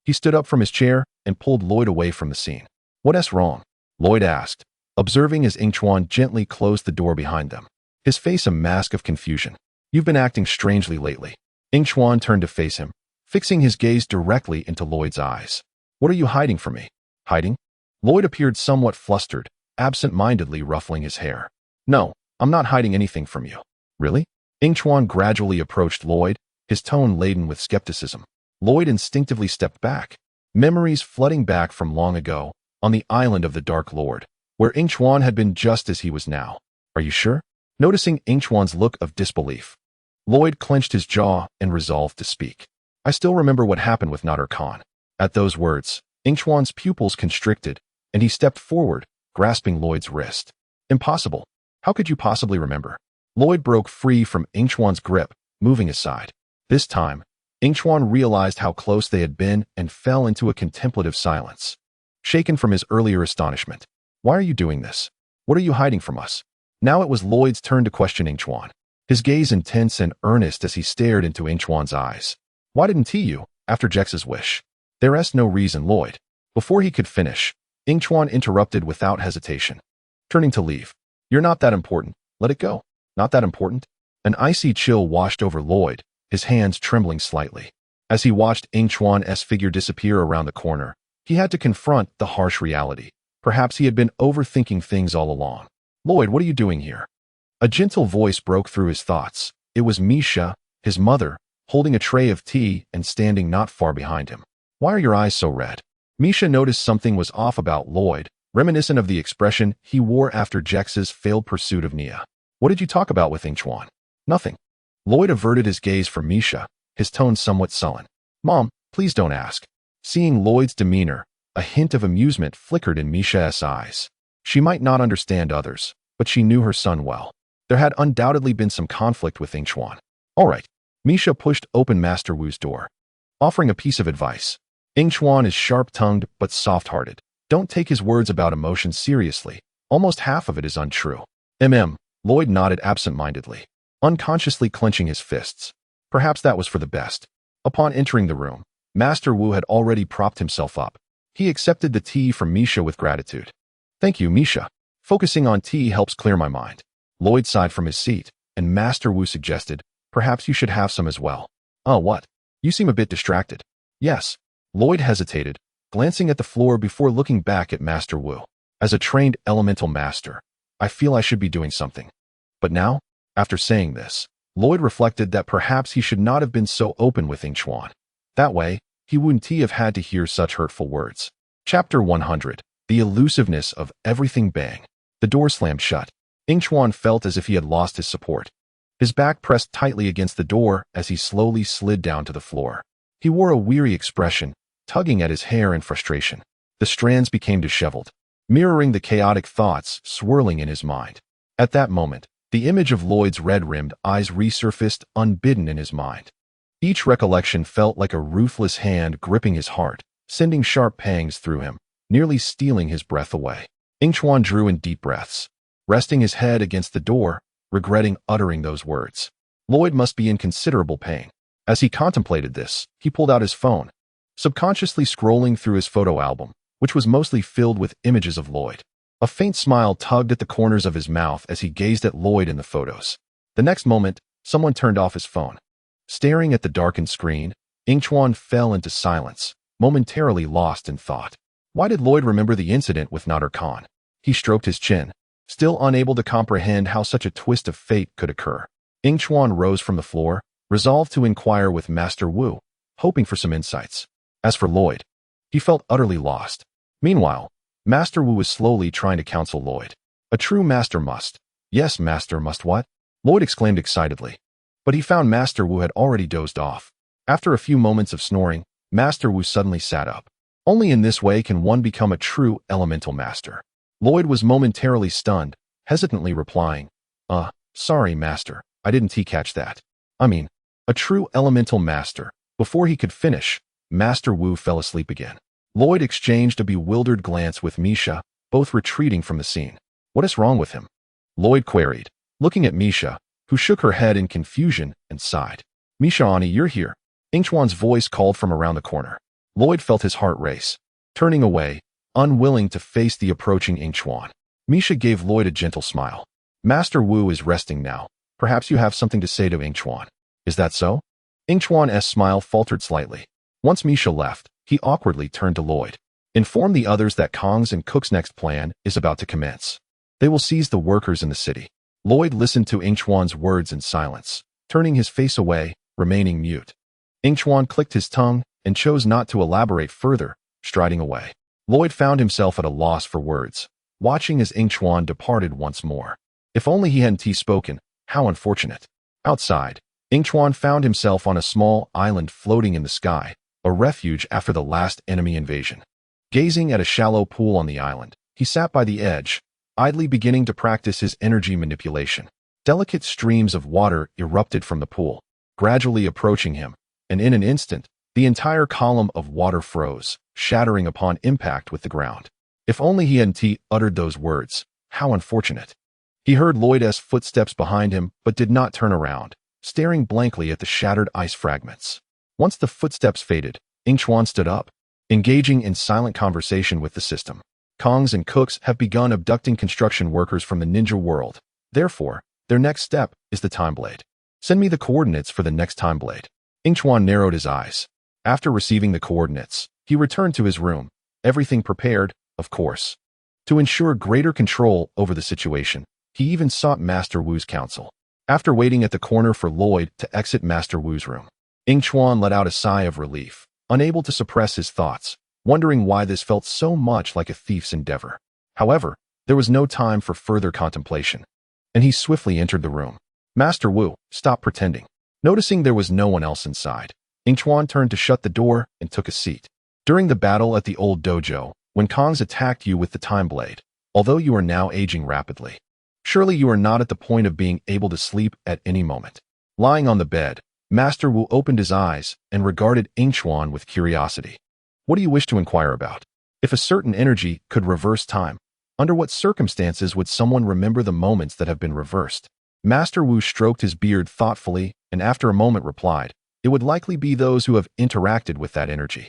He stood up from his chair and pulled Lloyd away from the scene. "What's wrong?" Lloyd asked, observing as Yingchuan gently closed the door behind them, his face a mask of confusion. "You've been acting strangely lately." Yingchuan turned to face him, fixing his gaze directly into Lloyd's eyes. "What are you hiding from me?" "Hiding?" Lloyd appeared somewhat flustered, absent-mindedly ruffling his hair. "No, I'm not hiding anything from you." "Really?" Yingchuan gradually approached Lloyd, his tone laden with skepticism. Lloyd instinctively stepped back, memories flooding back from long ago, on the island of the Dark Lord, where Yingchuan had been just as he was now. "Are you sure?" Noticing Yingchuan's look of disbelief, Lloyd clenched his jaw and resolved to speak. "I still remember what happened with Nader Khan." At those words, Yingchuan's pupils constricted, and he stepped forward, grasping Lloyd's wrist. "Impossible. How could you possibly remember?" Lloyd broke free from Yingchuan's grip, moving aside. This time, Yingchuan realized how close they had been and fell into a contemplative silence, shaken from his earlier astonishment. "Why are you doing this? What are you hiding from us?" Now it was Lloyd's turn to question Yingchuan, his gaze intense and earnest as he stared into Yingchuan's eyes. "Why didn't you, after Jex's wish?" "There's no reason, Lloyd." Before he could finish, Yingchuan interrupted without hesitation, turning to leave. "You're not that important. Let it go." "Not that important?" An icy chill washed over Lloyd, his hands trembling slightly. As he watched Yingchuan's figure disappear around the corner, he had to confront the harsh reality. Perhaps he had been overthinking things all along. "Lloyd, what are you doing here?" A gentle voice broke through his thoughts. It was Misha, his mother, holding a tray of tea and standing not far behind him. "Why are your eyes so red?" Misha noticed something was off about Lloyd, reminiscent of the expression he wore after Jex's failed pursuit of Nia. "What did you talk about with Yingchuan?" "Nothing." Lloyd averted his gaze from Misha, his tone somewhat sullen. "Mom, please don't ask." Seeing Lloyd's demeanor, a hint of amusement flickered in Misha's eyes. She might not understand others, but she knew her son well. There had undoubtedly been some conflict with Yingchuan. "All right." Misha pushed open Master Wu's door, offering a piece of advice. Yingchuan is sharp-tongued but soft-hearted. Don't take his words about emotions seriously. Almost half of it is untrue. Lloyd nodded absent-mindedly, unconsciously clenching his fists. Perhaps that was for the best. Upon entering the room, Master Wu had already propped himself up. He accepted the tea from Misha with gratitude. Thank you, Misha. Focusing on tea helps clear my mind. Lloyd sighed from his seat, and Master Wu suggested, perhaps you should have some as well. Oh, what? You seem a bit distracted. Yes. Lloyd hesitated, glancing at the floor before looking back at Master Wu. As a trained elemental master, I feel I should be doing something. But now, after saying this, Lloyd reflected that perhaps he should not have been so open with Yingchuan. That way, he wouldn't have had to hear such hurtful words. Chapter 100. The elusiveness of everything. Bang. The door slammed shut. Yingchuan felt as if he had lost his support. His back pressed tightly against the door as he slowly slid down to the floor. He wore a weary expression, tugging at his hair in frustration. The strands became disheveled, mirroring the chaotic thoughts swirling in his mind. At that moment, the image of Lloyd's red-rimmed eyes resurfaced unbidden in his mind. Each recollection felt like a ruthless hand gripping his heart, sending sharp pangs through him, nearly stealing his breath away. Yingchuan drew in deep breaths, resting his head against the door, regretting uttering those words. Lloyd must be in considerable pain. As he contemplated this, he pulled out his phone, subconsciously scrolling through his photo album, which was mostly filled with images of Lloyd. A faint smile tugged at the corners of his mouth as he gazed at Lloyd in the photos. The next moment, someone turned off his phone. Staring at the darkened screen, Yingchuan fell into silence, momentarily lost in thought. Why did Lloyd remember the incident with Nader Khan? He stroked his chin, still unable to comprehend how such a twist of fate could occur. Yingchuan rose from the floor, resolved to inquire with Master Wu, hoping for some insights. As for Lloyd, he felt utterly lost. Meanwhile, Master Wu was slowly trying to counsel Lloyd. A true master must. Yes, master must what? Lloyd exclaimed excitedly. But he found Master Wu had already dozed off. After a few moments of snoring, Master Wu suddenly sat up. Only in this way can one become a true elemental master. Lloyd was momentarily stunned, hesitantly replying, sorry, master, I didn't catch that. A true elemental master. Before he could finish, Master Wu fell asleep again. Lloyd exchanged a bewildered glance with Misha, both retreating from the scene. What is wrong with him? Lloyd queried, looking at Misha, who shook her head in confusion and sighed. Misha Ani, you're here. Yingchuan's voice called from around the corner. Lloyd felt his heart race. Turning away, unwilling to face the approaching Yingchuan, Misha gave Lloyd a gentle smile. Master Wu is resting now. Perhaps you have something to say to Yingchuan. Is that so? Yingchuan's smile faltered slightly. Once Misha left, he awkwardly turned to Lloyd. Inform the others that Kong's and Cook's next plan is about to commence. They will seize the workers in the city. Lloyd listened to Yingchuan's words in silence, turning his face away, remaining mute. Yingchuan clicked his tongue and chose not to elaborate further, striding away. Lloyd found himself at a loss for words, watching as Yingchuan departed once more. If only he hadn't spoken, how unfortunate. Outside, Yingchuan found himself on a small island floating in the sky, a refuge after the last enemy invasion. Gazing at a shallow pool on the island, he sat by the edge, idly beginning to practice his energy manipulation. Delicate streams of water erupted from the pool, gradually approaching him, and in an instant, the entire column of water froze, shattering upon impact with the ground. If only he hadn't uttered those words, how unfortunate. He heard Lloyd's footsteps behind him but did not turn around, staring blankly at the shattered ice fragments. Once the footsteps faded, Yingchuan stood up, engaging in silent conversation with the system. Kong's and Cook's have begun abducting construction workers from the ninja world. Therefore, their next step is the time blade. Send me the coordinates for the next time blade. Yingchuan narrowed his eyes. After receiving the coordinates, he returned to his room, everything prepared, of course. To ensure greater control over the situation, he even sought Master Wu's counsel. After waiting at the corner for Lloyd to exit Master Wu's room, Yingchuan let out a sigh of relief, unable to suppress his thoughts, wondering why this felt so much like a thief's endeavor. However, there was no time for further contemplation, and he swiftly entered the room. Master Wu, stop pretending. Noticing there was no one else inside, Yingchuan turned to shut the door and took a seat. During the battle at the old dojo, when Kong's attacked you with the time blade, although you are now aging rapidly, surely you are not at the point of being able to sleep at any moment. Lying on the bed, Master Wu opened his eyes and regarded Yingchuan with curiosity. What do you wish to inquire about? If a certain energy could reverse time, Under what circumstances would someone remember the moments that have been reversed? Master Wu stroked his beard thoughtfully and after a moment replied, it would likely be those who have interacted with that energy.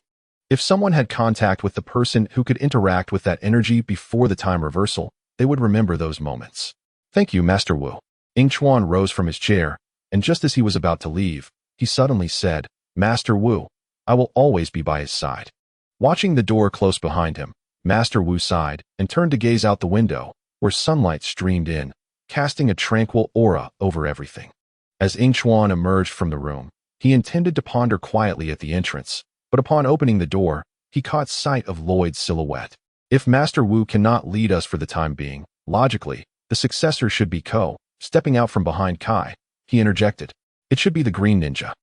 If someone had contact with the person who could interact with that energy before the time reversal, they would remember those moments. Thank you, Master Wu. Yingchuan rose from his chair, and just as he was about to leave, he suddenly said, Master Wu, I will always be by his side. Watching the door close behind him, Master Wu sighed and turned to gaze out the window, where sunlight streamed in, casting a tranquil aura over everything. As Yingchuan emerged from the room, he intended to ponder quietly at the entrance, but upon opening the door, he caught sight of Lloyd's silhouette. If Master Wu cannot lead us for the time being, logically, the successor should be Ko. Stepping out from behind Kai, he interjected, it should be the green ninja.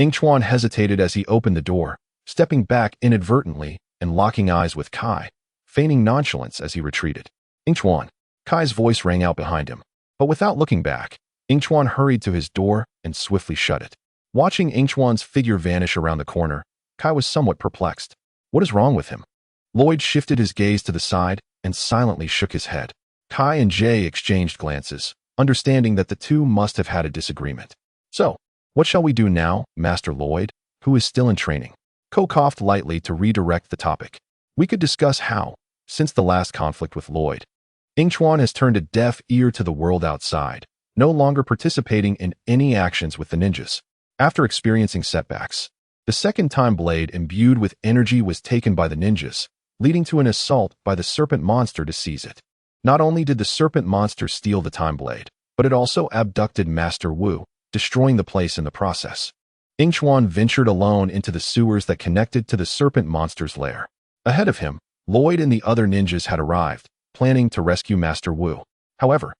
Yingchuan hesitated as he opened the door, stepping back inadvertently and locking eyes with Kai, feigning nonchalance as he retreated. Yingchuan. Kai's voice rang out behind him, but without looking back, Yingchuan hurried to his door and swiftly shut it. Watching Yingchuan's figure vanish around the corner, Kai was somewhat perplexed. What is wrong with him? Lloyd shifted his gaze to the side and silently shook his head. Kai and Jay exchanged glances, understanding that the two must have had a disagreement. So, what shall we do now, Master Lloyd, who is still in training? Ko coughed lightly to redirect the topic. We could discuss how, since the last conflict with Lloyd, Yingchuan has turned a deaf ear to the world outside, no longer participating in any actions with the ninjas. After experiencing setbacks, the second time blade imbued with energy was taken by the ninjas, leading to an assault by the serpent monster to seize it. Not only did the serpent monster steal the time blade, but it also abducted Master Wu, destroying the place in the process. Yingchuan ventured alone into the sewers that connected to the serpent monster's lair. Ahead of him, Lloyd and the other ninjas had arrived, planning to rescue Master Wu. However,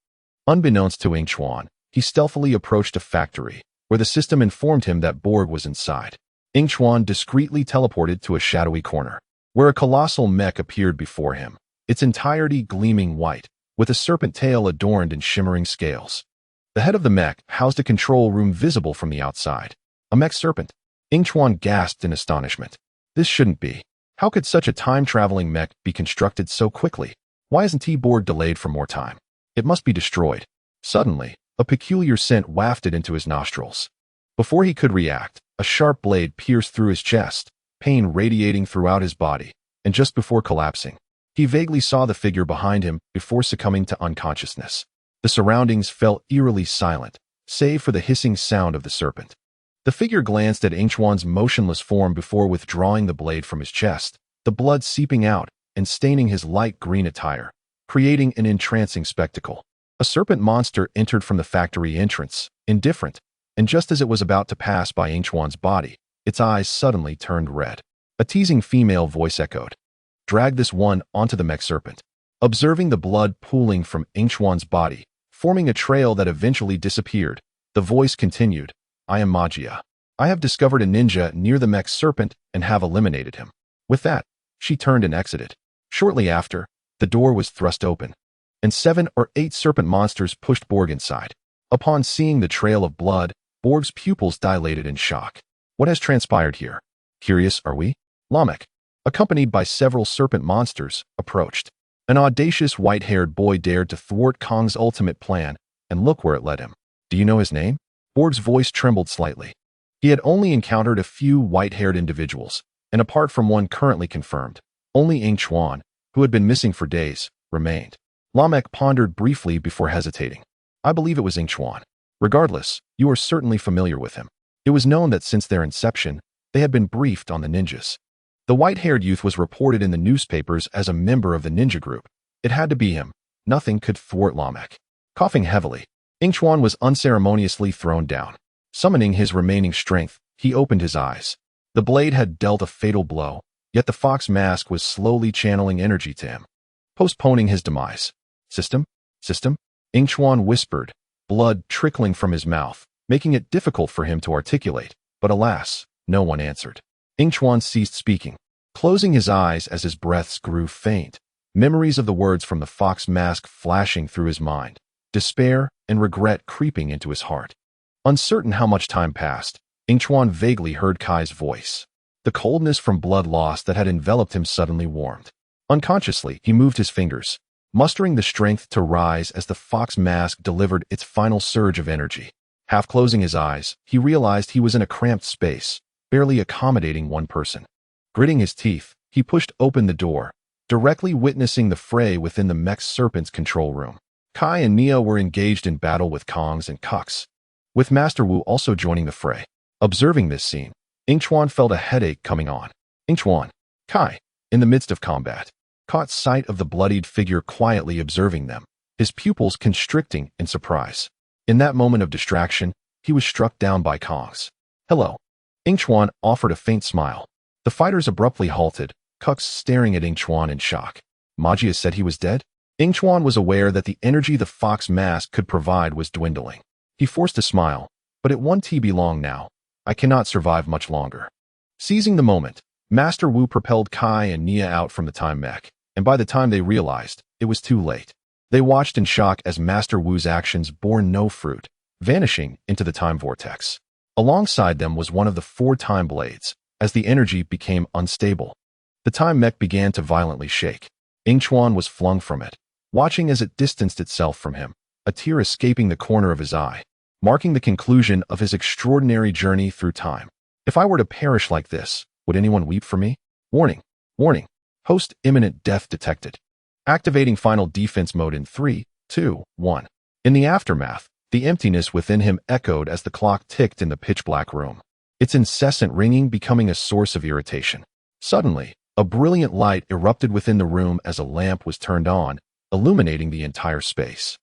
unbeknownst to Yingchuan, he stealthily approached a factory, where the system informed him that Borg was inside. Yingchuan discreetly teleported to a shadowy corner, where a colossal mech appeared before him, its entirety gleaming white, with a serpent tail adorned in shimmering scales. The head of the mech housed a control room visible from the outside. A mech serpent. Yingchuan gasped in astonishment. This shouldn't be. How could such a time-traveling mech be constructed so quickly? Why isn't Borg delayed for more time? It must be destroyed. Suddenly, a peculiar scent wafted into his nostrils. Before he could react, a sharp blade pierced through his chest, pain radiating throughout his body, and just before collapsing, he vaguely saw the figure behind him before succumbing to unconsciousness. The surroundings felt eerily silent, save for the hissing sound of the serpent. The figure glanced at Yingchuan's motionless form before withdrawing the blade from his chest, the blood seeping out and staining his light green attire, creating an entrancing spectacle. A serpent monster entered from the factory entrance, indifferent, and just as it was about to pass by Yingchuan's body, its eyes suddenly turned red. A teasing female voice echoed, "Drag this one onto the mech serpent." Observing the blood pooling from Yingchuan's body, forming a trail that eventually disappeared, the voice continued, "I am Magia. I have discovered a ninja near the mech serpent and have eliminated him." With that, she turned and exited. Shortly after, the door was thrust open, and 7 or 8 serpent monsters pushed Borg inside. Upon seeing the trail of blood, Borg's pupils dilated in shock. What has transpired here? Curious, are we? Lamek, accompanied by several serpent monsters, approached. An audacious white-haired boy dared to thwart Kong's ultimate plan, and look where it led him. Do you know his name? Borg's voice trembled slightly. He had only encountered a few white-haired individuals, and apart from one currently confirmed, only Yingchuan, who had been missing for days, remained. Lamek pondered briefly before hesitating. I believe it was Yingchuan. Regardless, you are certainly familiar with him. It was known that since their inception, they had been briefed on the ninjas. The white-haired youth was reported in the newspapers as a member of the ninja group. It had to be him. Nothing could thwart Lamek. Coughing heavily, Yingchuan was unceremoniously thrown down. Summoning his remaining strength, he opened his eyes. The blade had dealt a fatal blow, yet the fox mask was slowly channeling energy to him, postponing his demise. System? System? Yingchuan whispered, blood trickling from his mouth, making it difficult for him to articulate, but alas, no one answered. Yingchuan ceased speaking, closing his eyes as his breaths grew faint, memories of the words from the fox mask flashing through his mind, despair and regret creeping into his heart. Uncertain how much time passed, Yingchuan vaguely heard Kai's voice. The coldness from blood loss that had enveloped him suddenly warmed. Unconsciously, he moved his fingers, mustering the strength to rise as the fox mask delivered its final surge of energy. Half closing his eyes, he realized he was in a cramped space, barely accommodating one person. Gritting his teeth, he pushed open the door, directly witnessing the fray within the mech serpent's control room. Kai and Nia were engaged in battle with Kongs and Kuks, with Master Wu also joining the fray. Observing this scene, Yingchuan felt a headache coming on. Yingchuan, Kai, in the midst of combat, caught sight of the bloodied figure quietly observing them, his pupils constricting in surprise. In that moment of distraction, he was struck down by Kongs. Hello. Yingchuan offered a faint smile. The fighters abruptly halted, Kuks staring at Yingchuan in shock. Magia said he was dead? Yingchuan was aware that the energy the fox mask could provide was dwindling. He forced a smile, but it won't be long now. I cannot survive much longer. Seizing the moment, Master Wu propelled Kai and Nia out from the time mech, and by the time they realized, it was too late. They watched in shock as Master Wu's actions bore no fruit, vanishing into the time vortex. Alongside them was one of the 4 time blades. As the energy became unstable, the time mech began to violently shake. Yingchuan was flung from it, watching as it distanced itself from him, a tear escaping the corner of his eye, marking the conclusion of his extraordinary journey through time. If I were to perish like this, would anyone weep for me? Warning, warning, host imminent death detected. Activating final defense mode in 3, 2, 1. In the aftermath, the emptiness within him echoed as the clock ticked in the pitch-black room, its incessant ringing becoming a source of irritation. Suddenly, a brilliant light erupted within the room as a lamp was turned on, illuminating the entire space.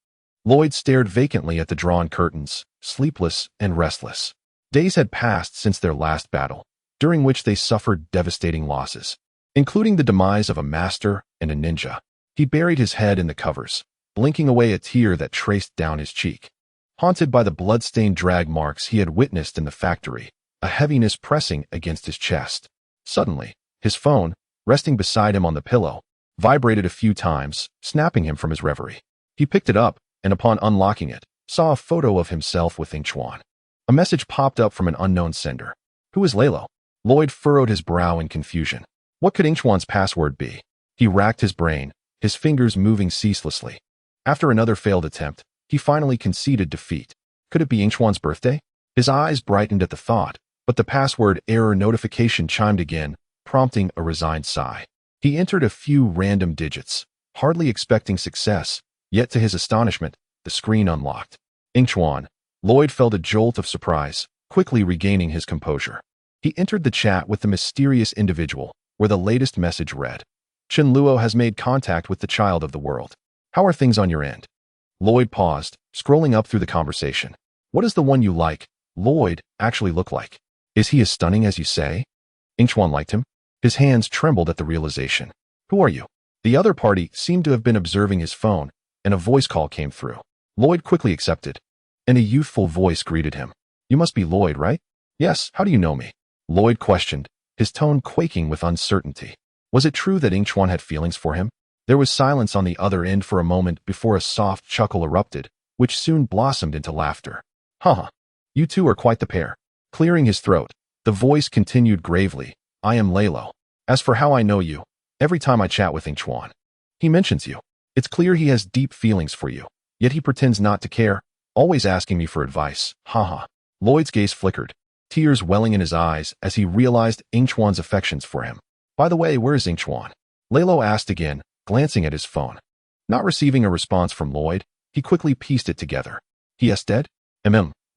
Lloyd stared vacantly at the drawn curtains, sleepless and restless. Days had passed since their last battle, during which they suffered devastating losses, including the demise of a master and a ninja. He buried his head in the covers, blinking away a tear that traced down his cheek. Haunted by the blood-stained drag marks he had witnessed in the factory, a heaviness pressing against his chest. Suddenly, his phone, resting beside him on the pillow, vibrated a few times, snapping him from his reverie. He picked it up, and upon unlocking it, saw a photo of himself with Yingchuan. A message popped up from an unknown sender. Who is Lalo? Lloyd furrowed his brow in confusion. What could Yingchuan's password be? He racked his brain, his fingers moving ceaselessly. After another failed attempt, he finally conceded defeat. Could it be Yingchuan's birthday? His eyes brightened at the thought, but the password error notification chimed again, prompting a resigned sigh. He entered a few random digits, hardly expecting success, yet to his astonishment, the screen unlocked. Yingchuan. Lloyd felt a jolt of surprise, quickly regaining his composure. He entered the chat with the mysterious individual, where the latest message read, Chen Luo has made contact with the child of the world. How are things on your end? Lloyd paused, scrolling up through the conversation. What does the one you like, Lloyd, actually look like? Is he as stunning as you say? Yingchuan liked him. His hands trembled at the realization. Who are you? The other party seemed to have been observing his phone, and a voice call came through. Lloyd quickly accepted, and a youthful voice greeted him. You must be Lloyd, right? Yes, how do you know me? Lloyd questioned, his tone quaking with uncertainty. Was it true that Yingchuan had feelings for him? There was silence on the other end for a moment before a soft chuckle erupted, which soon blossomed into laughter. Haha, you two are quite the pair. Clearing his throat, the voice continued gravely, I am Lalo. As for how I know you, every time I chat with Yingchuan, he mentions you. It's clear he has deep feelings for you, yet he pretends not to care, always asking me for advice. Haha. Lloyd's gaze flickered, tears welling in his eyes as he realized Yingchuan's affections for him. By the way, where is Yingchuan? Lalo asked again, glancing at his phone. Not receiving a response from Lloyd, he quickly pieced it together. He is dead?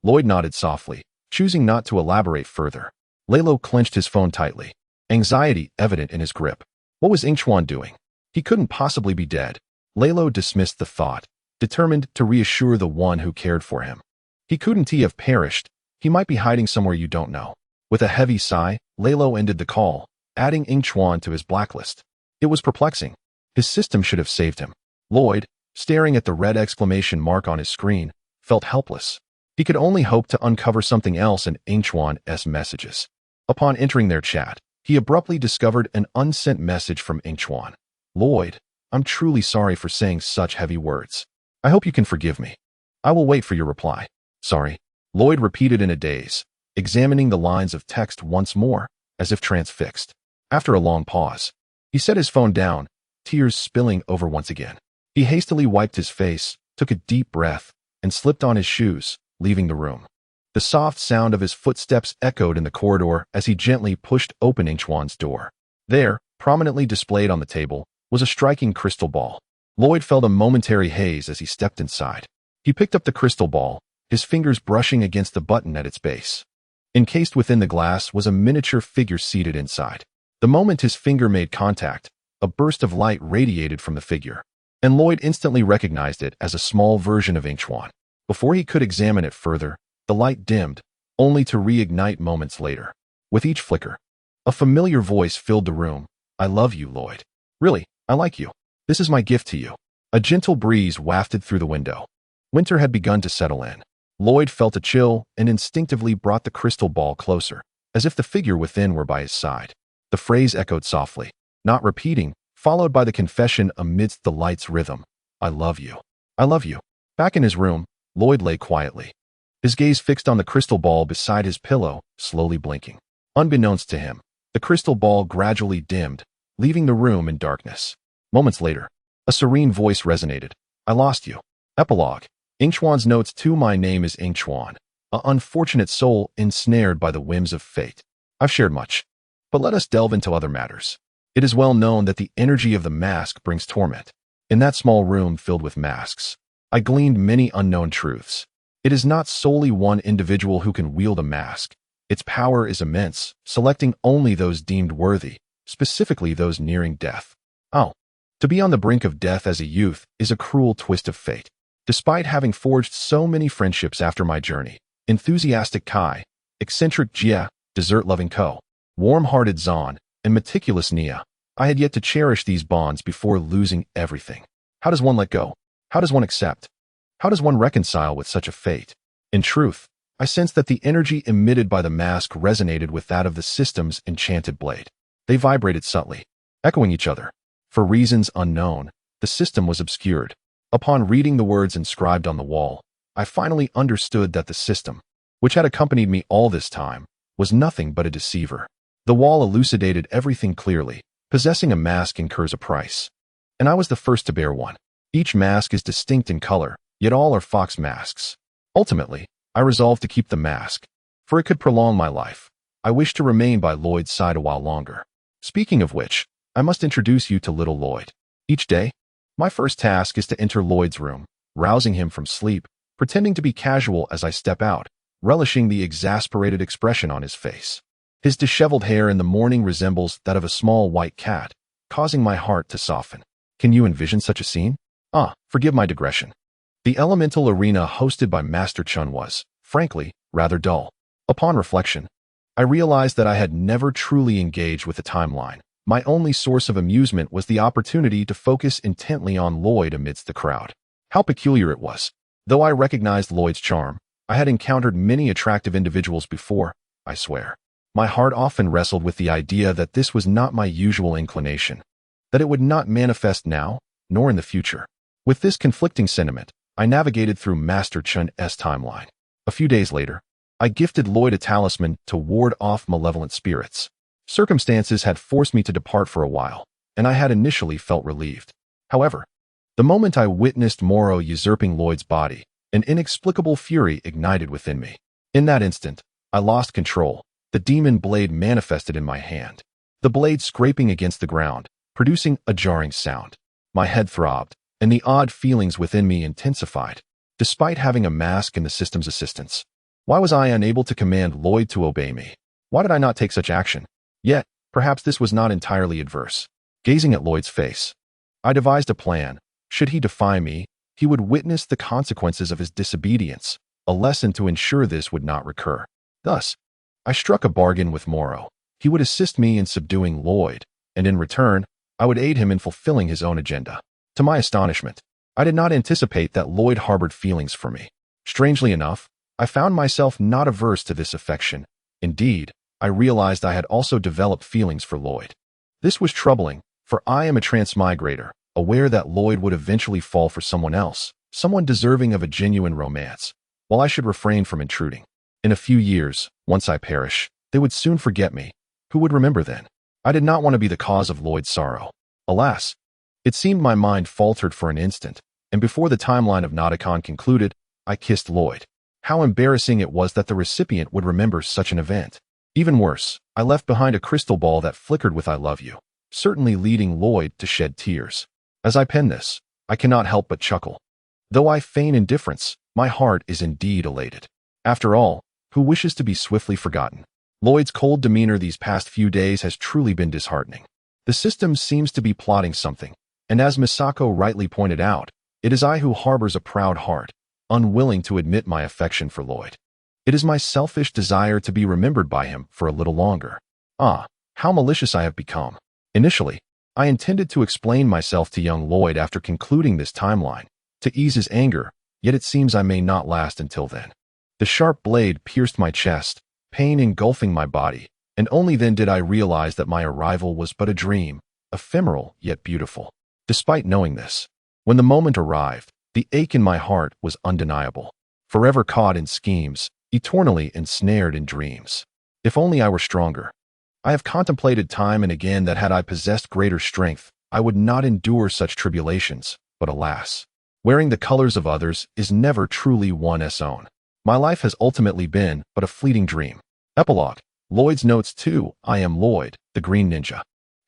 Lloyd nodded softly, choosing not to elaborate further. Lalo clenched his phone tightly, anxiety evident in his grip. What was Yingchuan doing? He couldn't possibly be dead. Lalo dismissed the thought, determined to reassure the one who cared for him. He couldn't have perished. He might be hiding somewhere you don't know. With a heavy sigh, Lalo ended the call, adding Yingchuan to his blacklist. It was perplexing. His system should have saved him. Lloyd, staring at the red exclamation mark on his screen, felt helpless. He could only hope to uncover something else in Yingchuan's messages. Upon entering their chat, he abruptly discovered an unsent message from Yingchuan. Lloyd, I'm truly sorry for saying such heavy words. I hope you can forgive me. I will wait for your reply. Sorry. Lloyd repeated in a daze, examining the lines of text once more, as if transfixed. After a long pause, he set his phone down, tears spilling over once again. He hastily wiped his face, took a deep breath, and slipped on his shoes, leaving the room. The soft sound of his footsteps echoed in the corridor as he gently pushed open Yingchuan's door. There, prominently displayed on the table, was a striking crystal ball. Lloyd felt a momentary haze as he stepped inside. He picked up the crystal ball, his fingers brushing against the button at its base. Encased within the glass was a miniature figure seated inside. The moment his finger made contact, a burst of light radiated from the figure, and Lloyd instantly recognized it as a small version of Yingchuan. Before he could examine it further, the light dimmed, only to reignite moments later. With each flicker, a familiar voice filled the room. "I love you, Lloyd. Really, I like you. This is my gift to you." A gentle breeze wafted through the window. Winter had begun to settle in. Lloyd felt a chill and instinctively brought the crystal ball closer, as if the figure within were by his side. The phrase echoed softly, not repeating, followed by the confession amidst the light's rhythm. "I love you. I love you." Back in his room, Lloyd lay quietly, his gaze fixed on the crystal ball beside his pillow, slowly blinking. Unbeknownst to him, the crystal ball gradually dimmed, leaving the room in darkness. Moments later, a serene voice resonated. "I lost you." Epilogue. Yingchuan's notes to my name is Yingchuan, a unfortunate soul ensnared by the whims of fate. I've shared much, but let us delve into other matters. It is well known that the energy of the mask brings torment. In that small room filled with masks, I gleaned many unknown truths. It is not solely one individual who can wield a mask. Its power is immense, selecting only those deemed worthy, specifically those nearing death. Oh, to be on the brink of death as a youth is a cruel twist of fate. Despite having forged so many friendships after my journey, enthusiastic Kai, eccentric Jia, dessert-loving Ko, warm-hearted Zan, and meticulous Nia, I had yet to cherish these bonds before losing everything. How does one let go? How does one accept? How does one reconcile with such a fate? In truth, I sensed that the energy emitted by the mask resonated with that of the system's enchanted blade. They vibrated subtly, echoing each other. For reasons unknown, the system was obscured. Upon reading the words inscribed on the wall, I finally understood that the system, which had accompanied me all this time, was nothing but a deceiver. The wall elucidated everything clearly. Possessing a mask incurs a price, and I was the first to bear one. Each mask is distinct in color, yet all are fox masks. Ultimately, I resolved to keep the mask, for it could prolong my life. I wished to remain by Lloyd's side a while longer. Speaking of which, I must introduce you to little Lloyd. Each day, my first task is to enter Lloyd's room, rousing him from sleep, pretending to be casual as I step out, relishing the exasperated expression on his face. His disheveled hair in the morning resembles that of a small white cat, causing my heart to soften. Can you envision such a scene? Forgive my digression. The elemental arena hosted by Master Chun was, frankly, rather dull. Upon reflection, I realized that I had never truly engaged with the timeline. My only source of amusement was the opportunity to focus intently on Lloyd amidst the crowd. How peculiar it was. Though I recognized Lloyd's charm, I had encountered many attractive individuals before, I swear. My heart often wrestled with the idea that this was not my usual inclination, that it would not manifest now, nor in the future. With this conflicting sentiment, I navigated through Master Chun's timeline. A few days later, I gifted Lloyd a talisman to ward off malevolent spirits. Circumstances had forced me to depart for a while, and I had initially felt relieved. However, the moment I witnessed Moro usurping Lloyd's body, an inexplicable fury ignited within me. In that instant, I lost control. The demon blade manifested in my hand, the blade scraping against the ground, producing a jarring sound. My head throbbed, and the odd feelings within me intensified, despite having a mask and the system's assistance. Why was I unable to command Lloyd to obey me? Why did I not take such action? Yet, perhaps this was not entirely adverse. Gazing at Lloyd's face, I devised a plan. Should he defy me, he would witness the consequences of his disobedience, a lesson to ensure this would not recur. Thus, I struck a bargain with Moro. He would assist me in subduing Lloyd, and in return, I would aid him in fulfilling his own agenda. To my astonishment, I did not anticipate that Lloyd harbored feelings for me. Strangely enough, I found myself not averse to this affection. Indeed, I realized I had also developed feelings for Lloyd. This was troubling, for I am a transmigrator, aware that Lloyd would eventually fall for someone else, someone deserving of a genuine romance, while I should refrain from intruding. In a few years, once I perish, they would soon forget me. Who would remember then? I did not want to be the cause of Lloyd's sorrow. Alas, It seemed my mind faltered for an instant, and before the timeline of Nauticon concluded, I kissed Lloyd. How embarrassing it was that the recipient would remember such an event. Even worse, I left behind a crystal ball that flickered with I love you, certainly leading Lloyd to shed tears. As I pen this, I cannot help but chuckle. Though I feign indifference, my heart is indeed elated. After all, who wishes to be swiftly forgotten? Lloyd's cold demeanor these past few days has truly been disheartening. The system seems to be plotting something, and as Misako rightly pointed out, it is I who harbors a proud heart, unwilling to admit my affection for Lloyd. It is my selfish desire to be remembered by him for a little longer. Ah, how malicious I have become. Initially, I intended to explain myself to young Lloyd after concluding this timeline, to ease his anger, yet it seems I may not last until then. The sharp blade pierced my chest, pain engulfing my body, and only then did I realize that my arrival was but a dream, ephemeral yet beautiful. Despite knowing this, when the moment arrived, the ache in my heart was undeniable. Forever caught in schemes, eternally ensnared in dreams. If only I were stronger. I have contemplated time and again that had I possessed greater strength, I would not endure such tribulations, but alas, wearing the colors of others is never truly one's own. My life has ultimately been but a fleeting dream. Epilogue. Lloyd's Notes 2. I am Lloyd, the Green Ninja.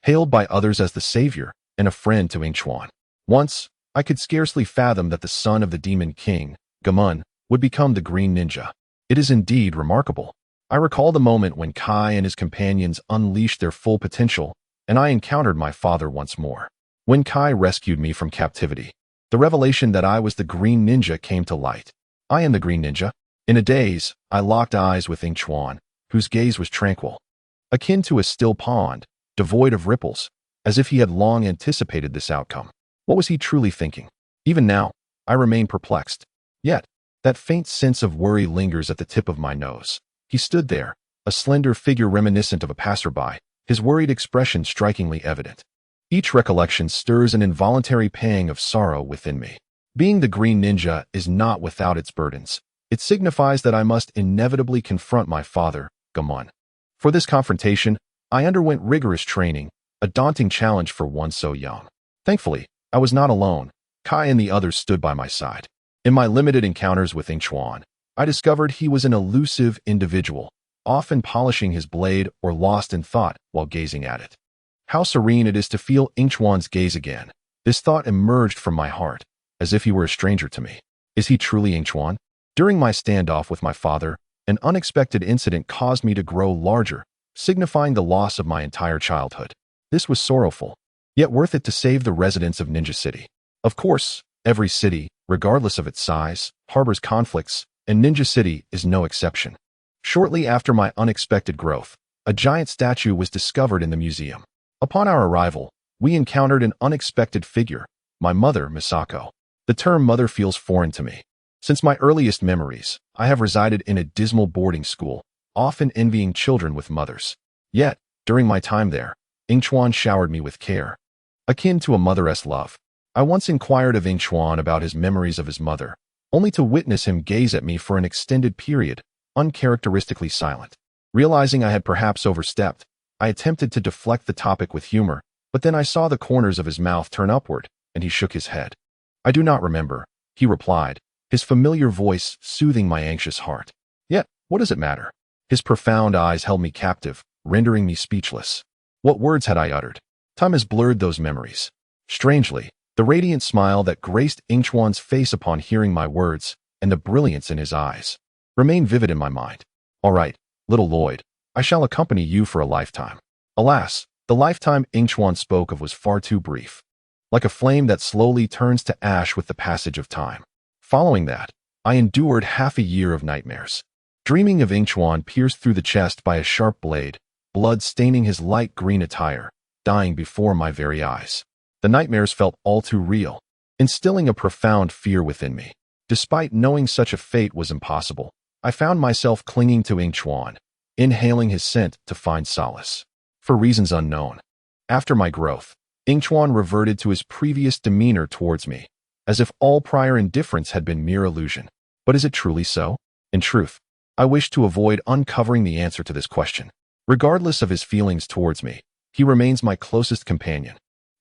Hailed by others as the savior and a friend to Yingchuan. Once, I could scarcely fathom that the son of the Demon King, Gamun, would become the Green Ninja. It is indeed remarkable. I recall the moment when Kai and his companions unleashed their full potential, and I encountered my father once more. When Kai rescued me from captivity, the revelation that I was the Green Ninja came to light. I am the Green Ninja. In a daze, I locked eyes with Yingchuan, whose gaze was tranquil, akin to a still pond, devoid of ripples, as if he had long anticipated this outcome. What was he truly thinking? Even now, I remain perplexed. Yet, that faint sense of worry lingers at the tip of my nose. He stood there, a slender figure reminiscent of a passerby, his worried expression strikingly evident. Each recollection stirs an involuntary pang of sorrow within me. Being the Green Ninja is not without its burdens. It signifies that I must inevitably confront my father, Gamun. For this confrontation, I underwent rigorous training, a daunting challenge for one so young. Thankfully, I was not alone. Kai and the others stood by my side. In my limited encounters with Yingchuan, I discovered he was an elusive individual, often polishing his blade or lost in thought while gazing at it. How serene it is to feel Yingchuan's gaze again. This thought emerged from my heart, as if he were a stranger to me. Is he truly Yingchuan? During my standoff with my father, an unexpected incident caused me to grow larger, signifying the loss of my entire childhood. This was sorrowful, yet worth it to save the residents of Ninja City. Of course, every city, regardless of its size, harbors conflicts, and Ninja City is no exception. Shortly after my unexpected growth, a giant statue was discovered in the museum. Upon our arrival, we encountered an unexpected figure, my mother, Misako. The term mother feels foreign to me. Since my earliest memories, I have resided in a dismal boarding school, often envying children with mothers. Yet, during my time there, Yingchuan showered me with care, akin to a mother's love. I once inquired of Yingchuan about his memories of his mother, only to witness him gaze at me for an extended period, uncharacteristically silent. Realizing I had perhaps overstepped, I attempted to deflect the topic with humor, but then I saw the corners of his mouth turn upward, and he shook his head. I do not remember, he replied, his familiar voice soothing my anxious heart. Yet, what does it matter? His profound eyes held me captive, rendering me speechless. What words had I uttered? Time has blurred those memories. Strangely, the radiant smile that graced Yingchuan's face upon hearing my words, and the brilliance in his eyes, remain vivid in my mind. All right, little Lloyd, I shall accompany you for a lifetime. Alas, the lifetime Yingchuan spoke of was far too brief. Like a flame that slowly turns to ash with the passage of time. Following that, I endured half a year of nightmares. Dreaming of Yingchuan pierced through the chest by a sharp blade, blood staining his light green attire, dying before my very eyes. The nightmares felt all too real, instilling a profound fear within me. Despite knowing such a fate was impossible, I found myself clinging to Yingchuan, inhaling his scent to find solace. For reasons unknown. After my growth, Yingchuan reverted to his previous demeanor towards me, as if all prior indifference had been mere illusion. But is it truly so? In truth, I wish to avoid uncovering the answer to this question. Regardless of his feelings towards me, he remains my closest companion.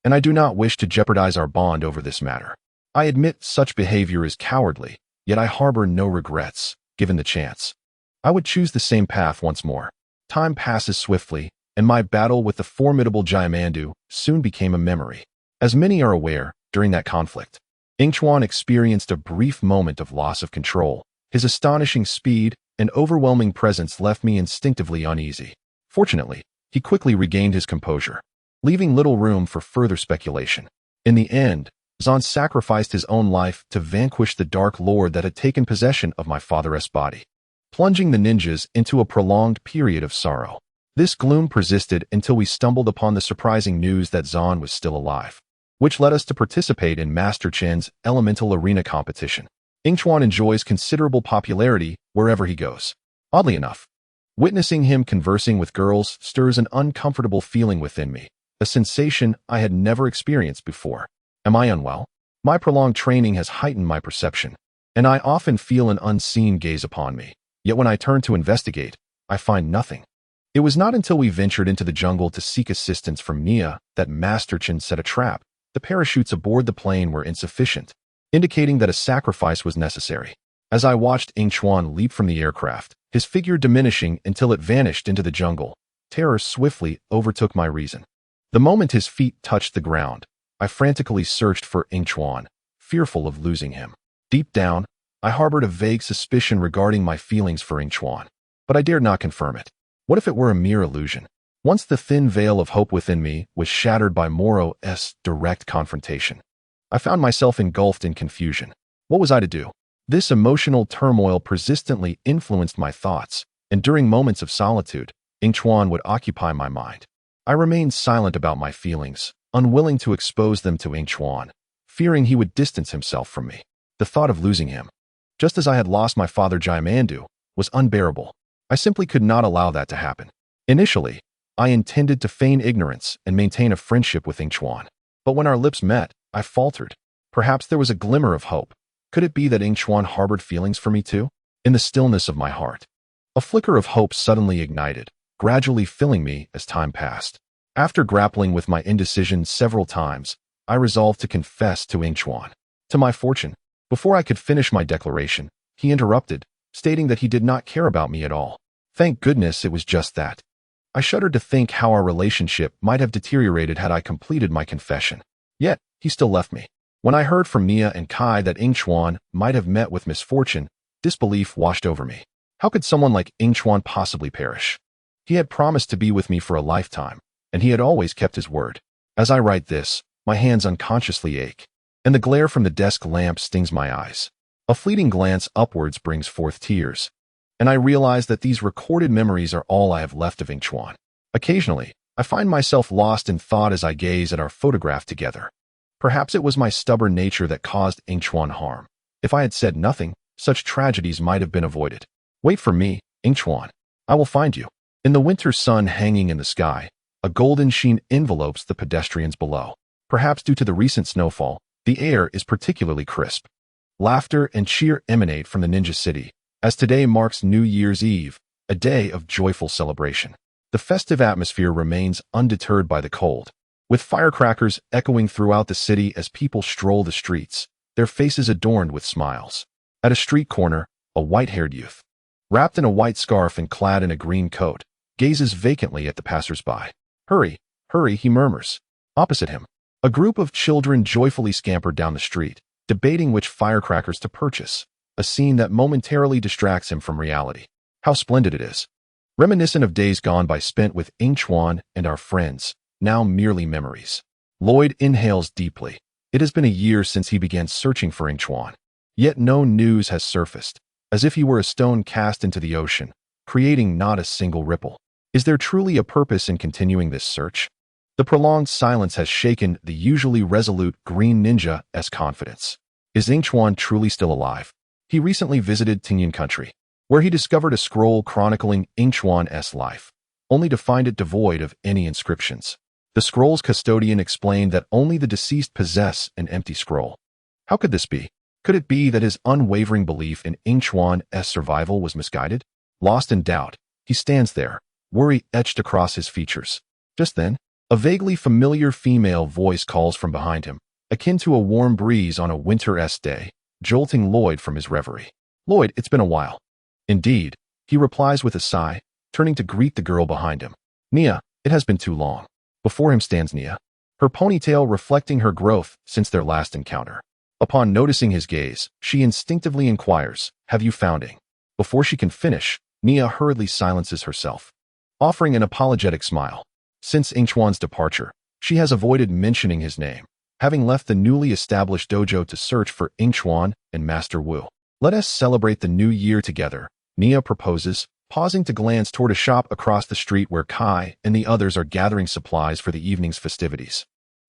and I do not wish to jeopardize our bond over this matter. I admit such behavior is cowardly, yet I harbor no regrets, given the chance. I would choose the same path once more. Time passes swiftly, and my battle with the formidable Jiamandu soon became a memory. As many are aware, during that conflict, Yingchuan experienced a brief moment of loss of control. His astonishing speed and overwhelming presence left me instinctively uneasy. Fortunately, he quickly regained his composure, leaving little room for further speculation. In the end, Zan sacrificed his own life to vanquish the Dark Lord that had taken possession of my father's body, plunging the ninjas into a prolonged period of sorrow. This gloom persisted until we stumbled upon the surprising news that Zan was still alive, which led us to participate in Master Chen's elemental arena competition. Yingchuan enjoys considerable popularity wherever he goes. Oddly enough, witnessing him conversing with girls stirs an uncomfortable feeling within me, a sensation I had never experienced before. Am I unwell? My prolonged training has heightened my perception, and I often feel an unseen gaze upon me. Yet when I turn to investigate, I find nothing. It was not until we ventured into the jungle to seek assistance from Nia that Master Chen set a trap. The parachutes aboard the plane were insufficient, indicating that a sacrifice was necessary. As I watched Yingchuan leap from the aircraft, his figure diminishing until it vanished into the jungle, terror swiftly overtook my reason. The moment his feet touched the ground, I frantically searched for Yingchuan, fearful of losing him. Deep down, I harbored a vague suspicion regarding my feelings for Yingchuan, but I dared not confirm it. What if it were a mere illusion? Once the thin veil of hope within me was shattered by Moro's direct confrontation, I found myself engulfed in confusion. What was I to do? This emotional turmoil persistently influenced my thoughts, and during moments of solitude, Yingchuan would occupy my mind. I remained silent about my feelings, unwilling to expose them to Yingchuan, fearing he would distance himself from me. The thought of losing him, just as I had lost my father Jiamandu, was unbearable. I simply could not allow that to happen. Initially, I intended to feign ignorance and maintain a friendship with Yingchuan. But when our lips met, I faltered. Perhaps there was a glimmer of hope. Could it be that Yingchuan harbored feelings for me too? In the stillness of my heart, a flicker of hope suddenly ignited, gradually filling me as time passed. After grappling with my indecision several times, I resolved to confess to Yingchuan. To my fortune, before I could finish my declaration, he interrupted, stating that he did not care about me at all. Thank goodness it was just that. I shuddered to think how our relationship might have deteriorated had I completed my confession. Yet, he still left me. When I heard from Nia and Kai that Yingchuan might have met with misfortune, disbelief washed over me. How could someone like Yingchuan possibly perish? He had promised to be with me for a lifetime, and he had always kept his word. As I write this, my hands unconsciously ache, and the glare from the desk lamp stings my eyes. A fleeting glance upwards brings forth tears, and I realize that these recorded memories are all I have left of Yingchuan. Occasionally, I find myself lost in thought as I gaze at our photograph together. Perhaps it was my stubborn nature that caused Yingchuan harm. If I had said nothing, such tragedies might have been avoided. Wait for me, Yingchuan. I will find you. In the winter sun hanging in the sky, a golden sheen envelopes the pedestrians below. Perhaps due to the recent snowfall, the air is particularly crisp. Laughter and cheer emanate from the ninja city, as today marks New Year's Eve, a day of joyful celebration. The festive atmosphere remains undeterred by the cold, with firecrackers echoing throughout the city as people stroll the streets, their faces adorned with smiles. At a street corner, a white-haired youth, wrapped in a white scarf and clad in a green coat, gazes vacantly at the passers-by. Hurry, hurry, he murmurs. Opposite him, a group of children joyfully scamper down the street, debating which firecrackers to purchase, a scene that momentarily distracts him from reality. How splendid it is. Reminiscent of days gone by spent with Yingchuan and our friends, now merely memories. Lloyd inhales deeply. It has been a year since he began searching for Yingchuan. Yet no news has surfaced, as if he were a stone cast into the ocean, creating not a single ripple. Is there truly a purpose in continuing this search? The prolonged silence has shaken the usually resolute Green Ninja's confidence. Is Yingchuan truly still alive? He recently visited Tingyun country, where he discovered a scroll chronicling Yingchuan's life, only to find it devoid of any inscriptions. The scroll's custodian explained that only the deceased possess an empty scroll. How could this be? Could it be that his unwavering belief in Yingchuan's survival was misguided? Lost in doubt, he stands there, worry etched across his features. Just then, A vaguely familiar female voice calls from behind him, akin to a warm breeze on a winter-esque day, jolting Lloyd from his reverie. "Lloyd, it's been a while." "Indeed," he replies with a sigh, turning to greet the girl behind him. "Nia, it has been too long." Before him stands Nia, her ponytail reflecting her growth since their last encounter. Upon noticing his gaze, she instinctively inquires, "Have you found Ing?" Before she can finish, Nia hurriedly silences herself, offering an apologetic smile. Since Yingchuan's departure, she has avoided mentioning his name, having left the newly established dojo to search for Yingchuan and Master Wu. "Let us celebrate the new year together," Nia proposes, pausing to glance toward a shop across the street where Kai and the others are gathering supplies for the evening's festivities.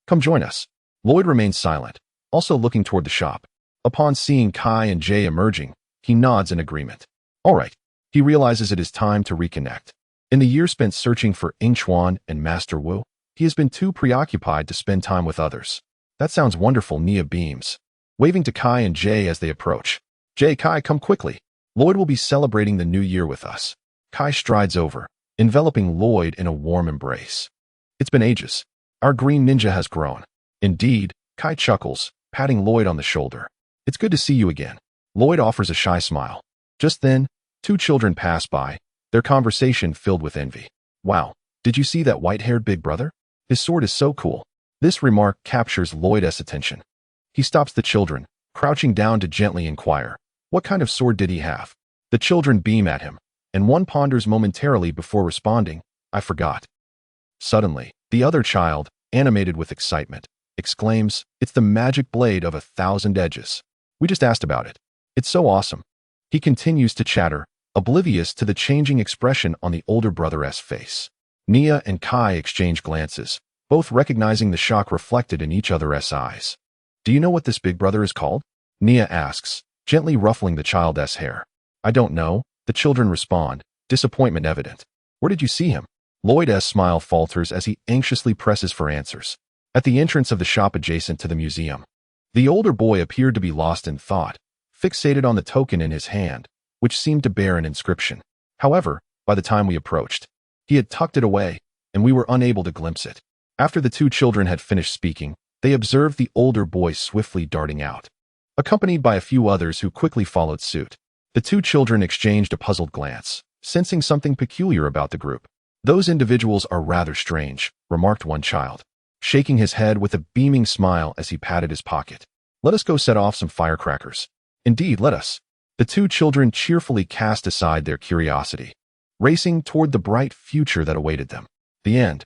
"Come join us." Lloyd remains silent, also looking toward the shop. Upon seeing Kai and Jay emerging, he nods in agreement. All right. He realizes it is time to reconnect. In the year spent searching for Yingchuan and Master Wu, he has been too preoccupied to spend time with others. "That sounds wonderful," Nia beams, waving to Kai and Jay as they approach. "Jay, Kai, come quickly. Lloyd will be celebrating the new year with us." Kai strides over, enveloping Lloyd in a warm embrace. "It's been ages. Our green ninja has grown." "Indeed," Kai chuckles, patting Lloyd on the shoulder. "It's good to see you again." Lloyd offers a shy smile. Just then, two children pass by, their conversation filled with envy. "Wow, did you see that white-haired big brother? His sword is so cool." This remark captures Lloyd's attention. He stops the children, crouching down to gently inquire, "What kind of sword did he have?" The children beam at him, and one ponders momentarily before responding, "I forgot." Suddenly, the other child, animated with excitement, exclaims, "It's the magic blade of 1,000 edges. We just asked about it. It's so awesome." He continues to chatter, oblivious to the changing expression on the older brother's face. Nia and Kai exchange glances, both recognizing the shock reflected in each other's eyes. "Do you know what this big brother is called?" Nia asks, gently ruffling the child's hair. "I don't know," the children respond, disappointment evident. "Where did you see him?" Lloyd's smile falters as he anxiously presses for answers. "At the entrance of the shop adjacent to the museum." The older boy appeared to be lost in thought, fixated on the token in his hand, which seemed to bear an inscription. However, by the time we approached, he had tucked it away, and we were unable to glimpse it. After the two children had finished speaking, they observed the older boy swiftly darting out, accompanied by a few others who quickly followed suit. The two children exchanged a puzzled glance, sensing something peculiar about the group. "Those individuals are rather strange," remarked one child, shaking his head with a beaming smile as he patted his pocket. "Let us go set off some firecrackers." "Indeed, let us." The two children cheerfully cast aside their curiosity, racing toward the bright future that awaited them. The end.